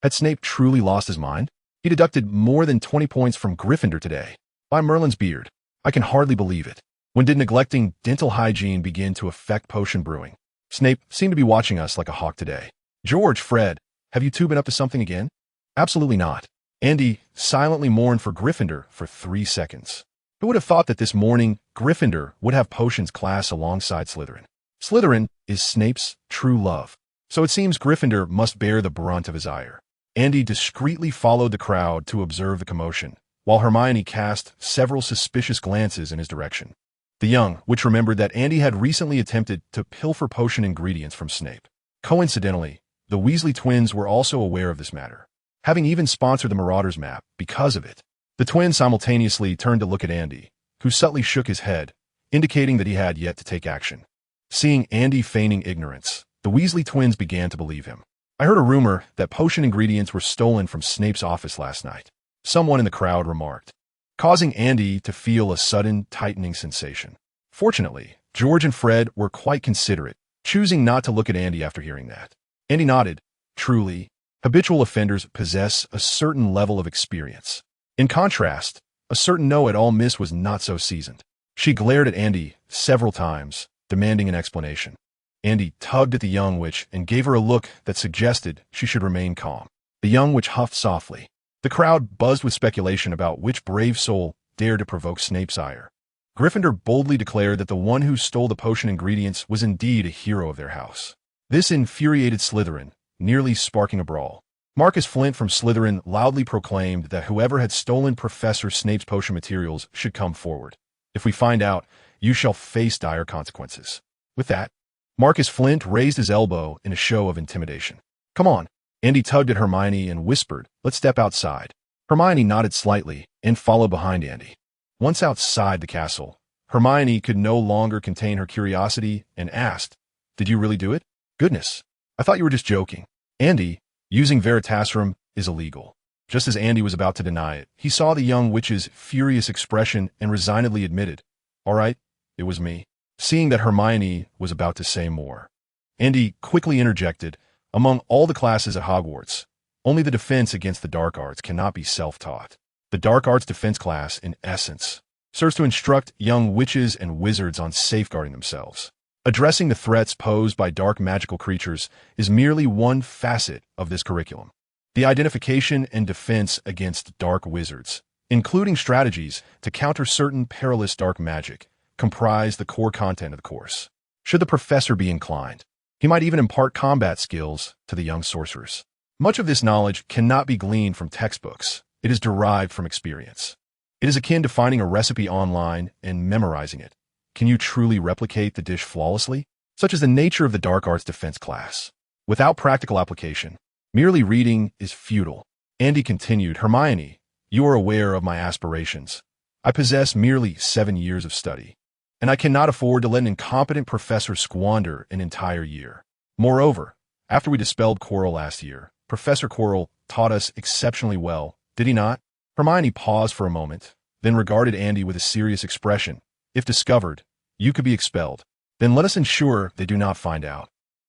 A: Had Snape truly lost his mind? He deducted more than 20 points from Gryffindor today. By Merlin's beard, I can hardly believe it. When did neglecting dental hygiene begin to affect potion brewing? Snape seemed to be watching us like a hawk today. George, Fred, have you two been up to something again? Absolutely not. Andy silently mourned for Gryffindor for 3 seconds. Who would have thought that this morning Gryffindor would have potions class alongside Slytherin? Slytherin is Snape's true love, so it seems Gryffindor must bear the brunt of his ire. Andy discreetly followed the crowd to observe the commotion, while Hermione cast several suspicious glances in his direction. The young witch remembered that Andy had recently attempted to pilfer potion ingredients from Snape. Coincidentally, the Weasley twins were also aware of this matter, having even sponsored the Marauders map because of it. The twins simultaneously turned to look at Andy, who subtly shook his head, indicating that he had yet to take action. Seeing Andy feigning ignorance, the Weasley twins began to believe him. I heard a rumor that potion ingredients were stolen from Snape's office last night, someone in the crowd remarked, causing Andy to feel a sudden tightening sensation. Fortunately, George and Fred were quite considerate, choosing not to look at Andy after hearing that. Andy nodded. Truly, habitual offenders possess a certain level of experience. In contrast, a certain know-it-all miss was not so seasoned. She glared at Andy several times, demanding an explanation. Andy tugged at the young witch and gave her a look that suggested she should remain calm. The young witch huffed softly. The crowd buzzed with speculation about which brave soul dared to provoke Snape's ire. Gryffindor boldly declared that the one who stole the potion ingredients was indeed a hero of their house. This infuriated Slytherin, nearly sparking a brawl. Marcus Flint from Slytherin loudly proclaimed that whoever had stolen Professor Snape's potion materials should come forward. If we find out, you shall face dire consequences. With that, Marcus Flint raised his elbow in a show of intimidation. Come on. Andy tugged at Hermione and whispered, let's step outside. Hermione nodded slightly and followed behind Andy. Once outside the castle, Hermione could no longer contain her curiosity and asked, did you really do it? Goodness, I thought you were just joking. Andy, using Veritaserum is illegal. Just as Andy was about to deny it, he saw the young witch's furious expression and resignedly admitted, all right, it was me. Seeing that Hermione was about to say more, Andy quickly interjected, among all the classes at Hogwarts, only the defense against the dark arts cannot be self-taught. The dark arts defense class, in essence, serves to instruct young witches and wizards on safeguarding themselves. Addressing the threats posed by dark magical creatures is merely one facet of this curriculum. The identification and defense against dark wizards, including strategies to counter certain perilous dark magic, comprise the core content of the course. Should the professor be inclined, he might even impart combat skills to the young sorcerers. Much of this knowledge cannot be gleaned from textbooks. It is derived from experience. It is akin to finding a recipe online and memorizing it. Can you truly replicate the dish flawlessly? Such is the nature of the dark arts defense class. Without practical application, merely reading is futile. Andy continued, Hermione, you are aware of my aspirations. I possess merely 7 years of study, and I cannot afford to let an incompetent professor squander an entire year. Moreover, after we dispelled Quirrell last year, Professor Quirrell taught us exceptionally well, did he not? Hermione paused for a moment, then regarded Andy with a serious expression. If discovered, you could be expelled. Then let us ensure they do not find out.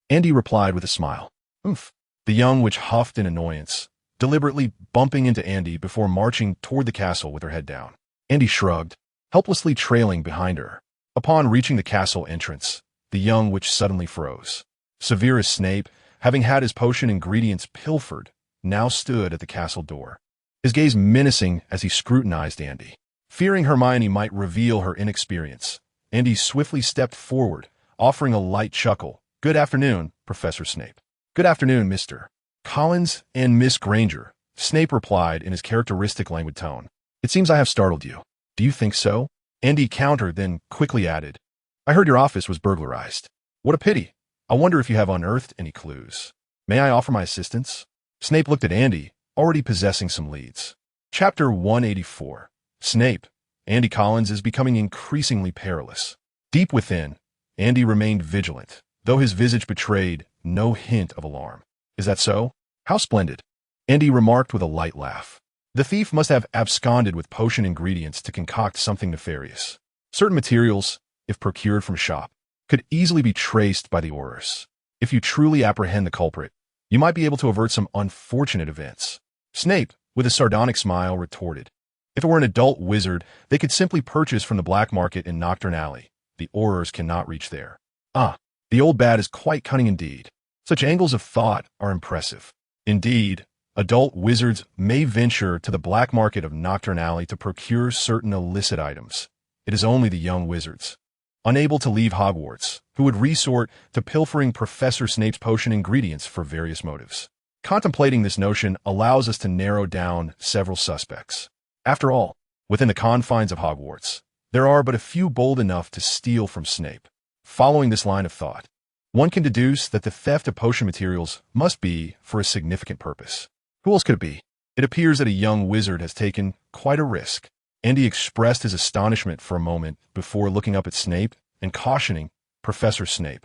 A: Andy replied with a smile. Oomph. The young witch huffed in annoyance, deliberately bumping into Andy before marching toward the castle with her head down. Andy shrugged, helplessly trailing behind her. Upon reaching the castle entrance, the young witch suddenly froze. Severus Snape, having had his potion ingredients pilfered, now stood at the castle door, his gaze menacing as he scrutinized Andy. Fearing Hermione might reveal her inexperience, Andy swiftly stepped forward, offering a light chuckle. Good afternoon, Professor Snape. Good afternoon, Mr. Collins and Miss Granger, Snape replied in his characteristic languid tone. It seems I have startled you. Do you think so? Andy countered, then quickly added, I heard your office was burglarized. What a pity. I wonder if you have unearthed any clues. May I offer my assistance? Snape looked at Andy, already possessing some leads. Chapter 184. Snape. Andy Collins is becoming increasingly perilous. Deep within, Andy remained vigilant, though his visage betrayed no hint of alarm. Is that so? How splendid. Andy remarked with a light laugh. The thief must have absconded with potion ingredients to concoct something nefarious. Certain materials, if procured from shop, could easily be traced by the aurors. If you truly apprehend the culprit, you might be able to avert some unfortunate events. Snape, with a sardonic smile, retorted. If it were an adult wizard, they could simply purchase from the black market in Nocturne Alley. The aurors cannot reach there. Ah, the old bat is quite cunning indeed. Such angles of thought are impressive. Indeed, adult wizards may venture to the black market of Nocturne Alley to procure certain illicit items. It is only the young wizards, unable to leave Hogwarts, who would resort to pilfering Professor Snape's potion ingredients for various motives. Contemplating this notion allows us to narrow down several suspects. After all, within the confines of Hogwarts, there are but a few bold enough to steal from Snape. Following this line of thought, one can deduce that the theft of potion materials must be for a significant purpose. Who else could it be? It appears that a young wizard has taken quite a risk. Andy expressed his astonishment for a moment before looking up at Snape and cautioning Professor Snape.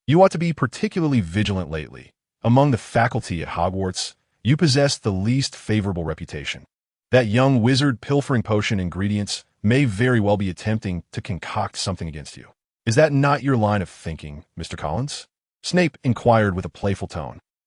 A: You ought to be particularly vigilant lately. Among the faculty at Hogwarts, you possess the least favorable reputation. That young wizard pilfering potion ingredients may very well be attempting to concoct something against you. Is that not your line of thinking, Mr. Collins? Snape inquired with a playful tone.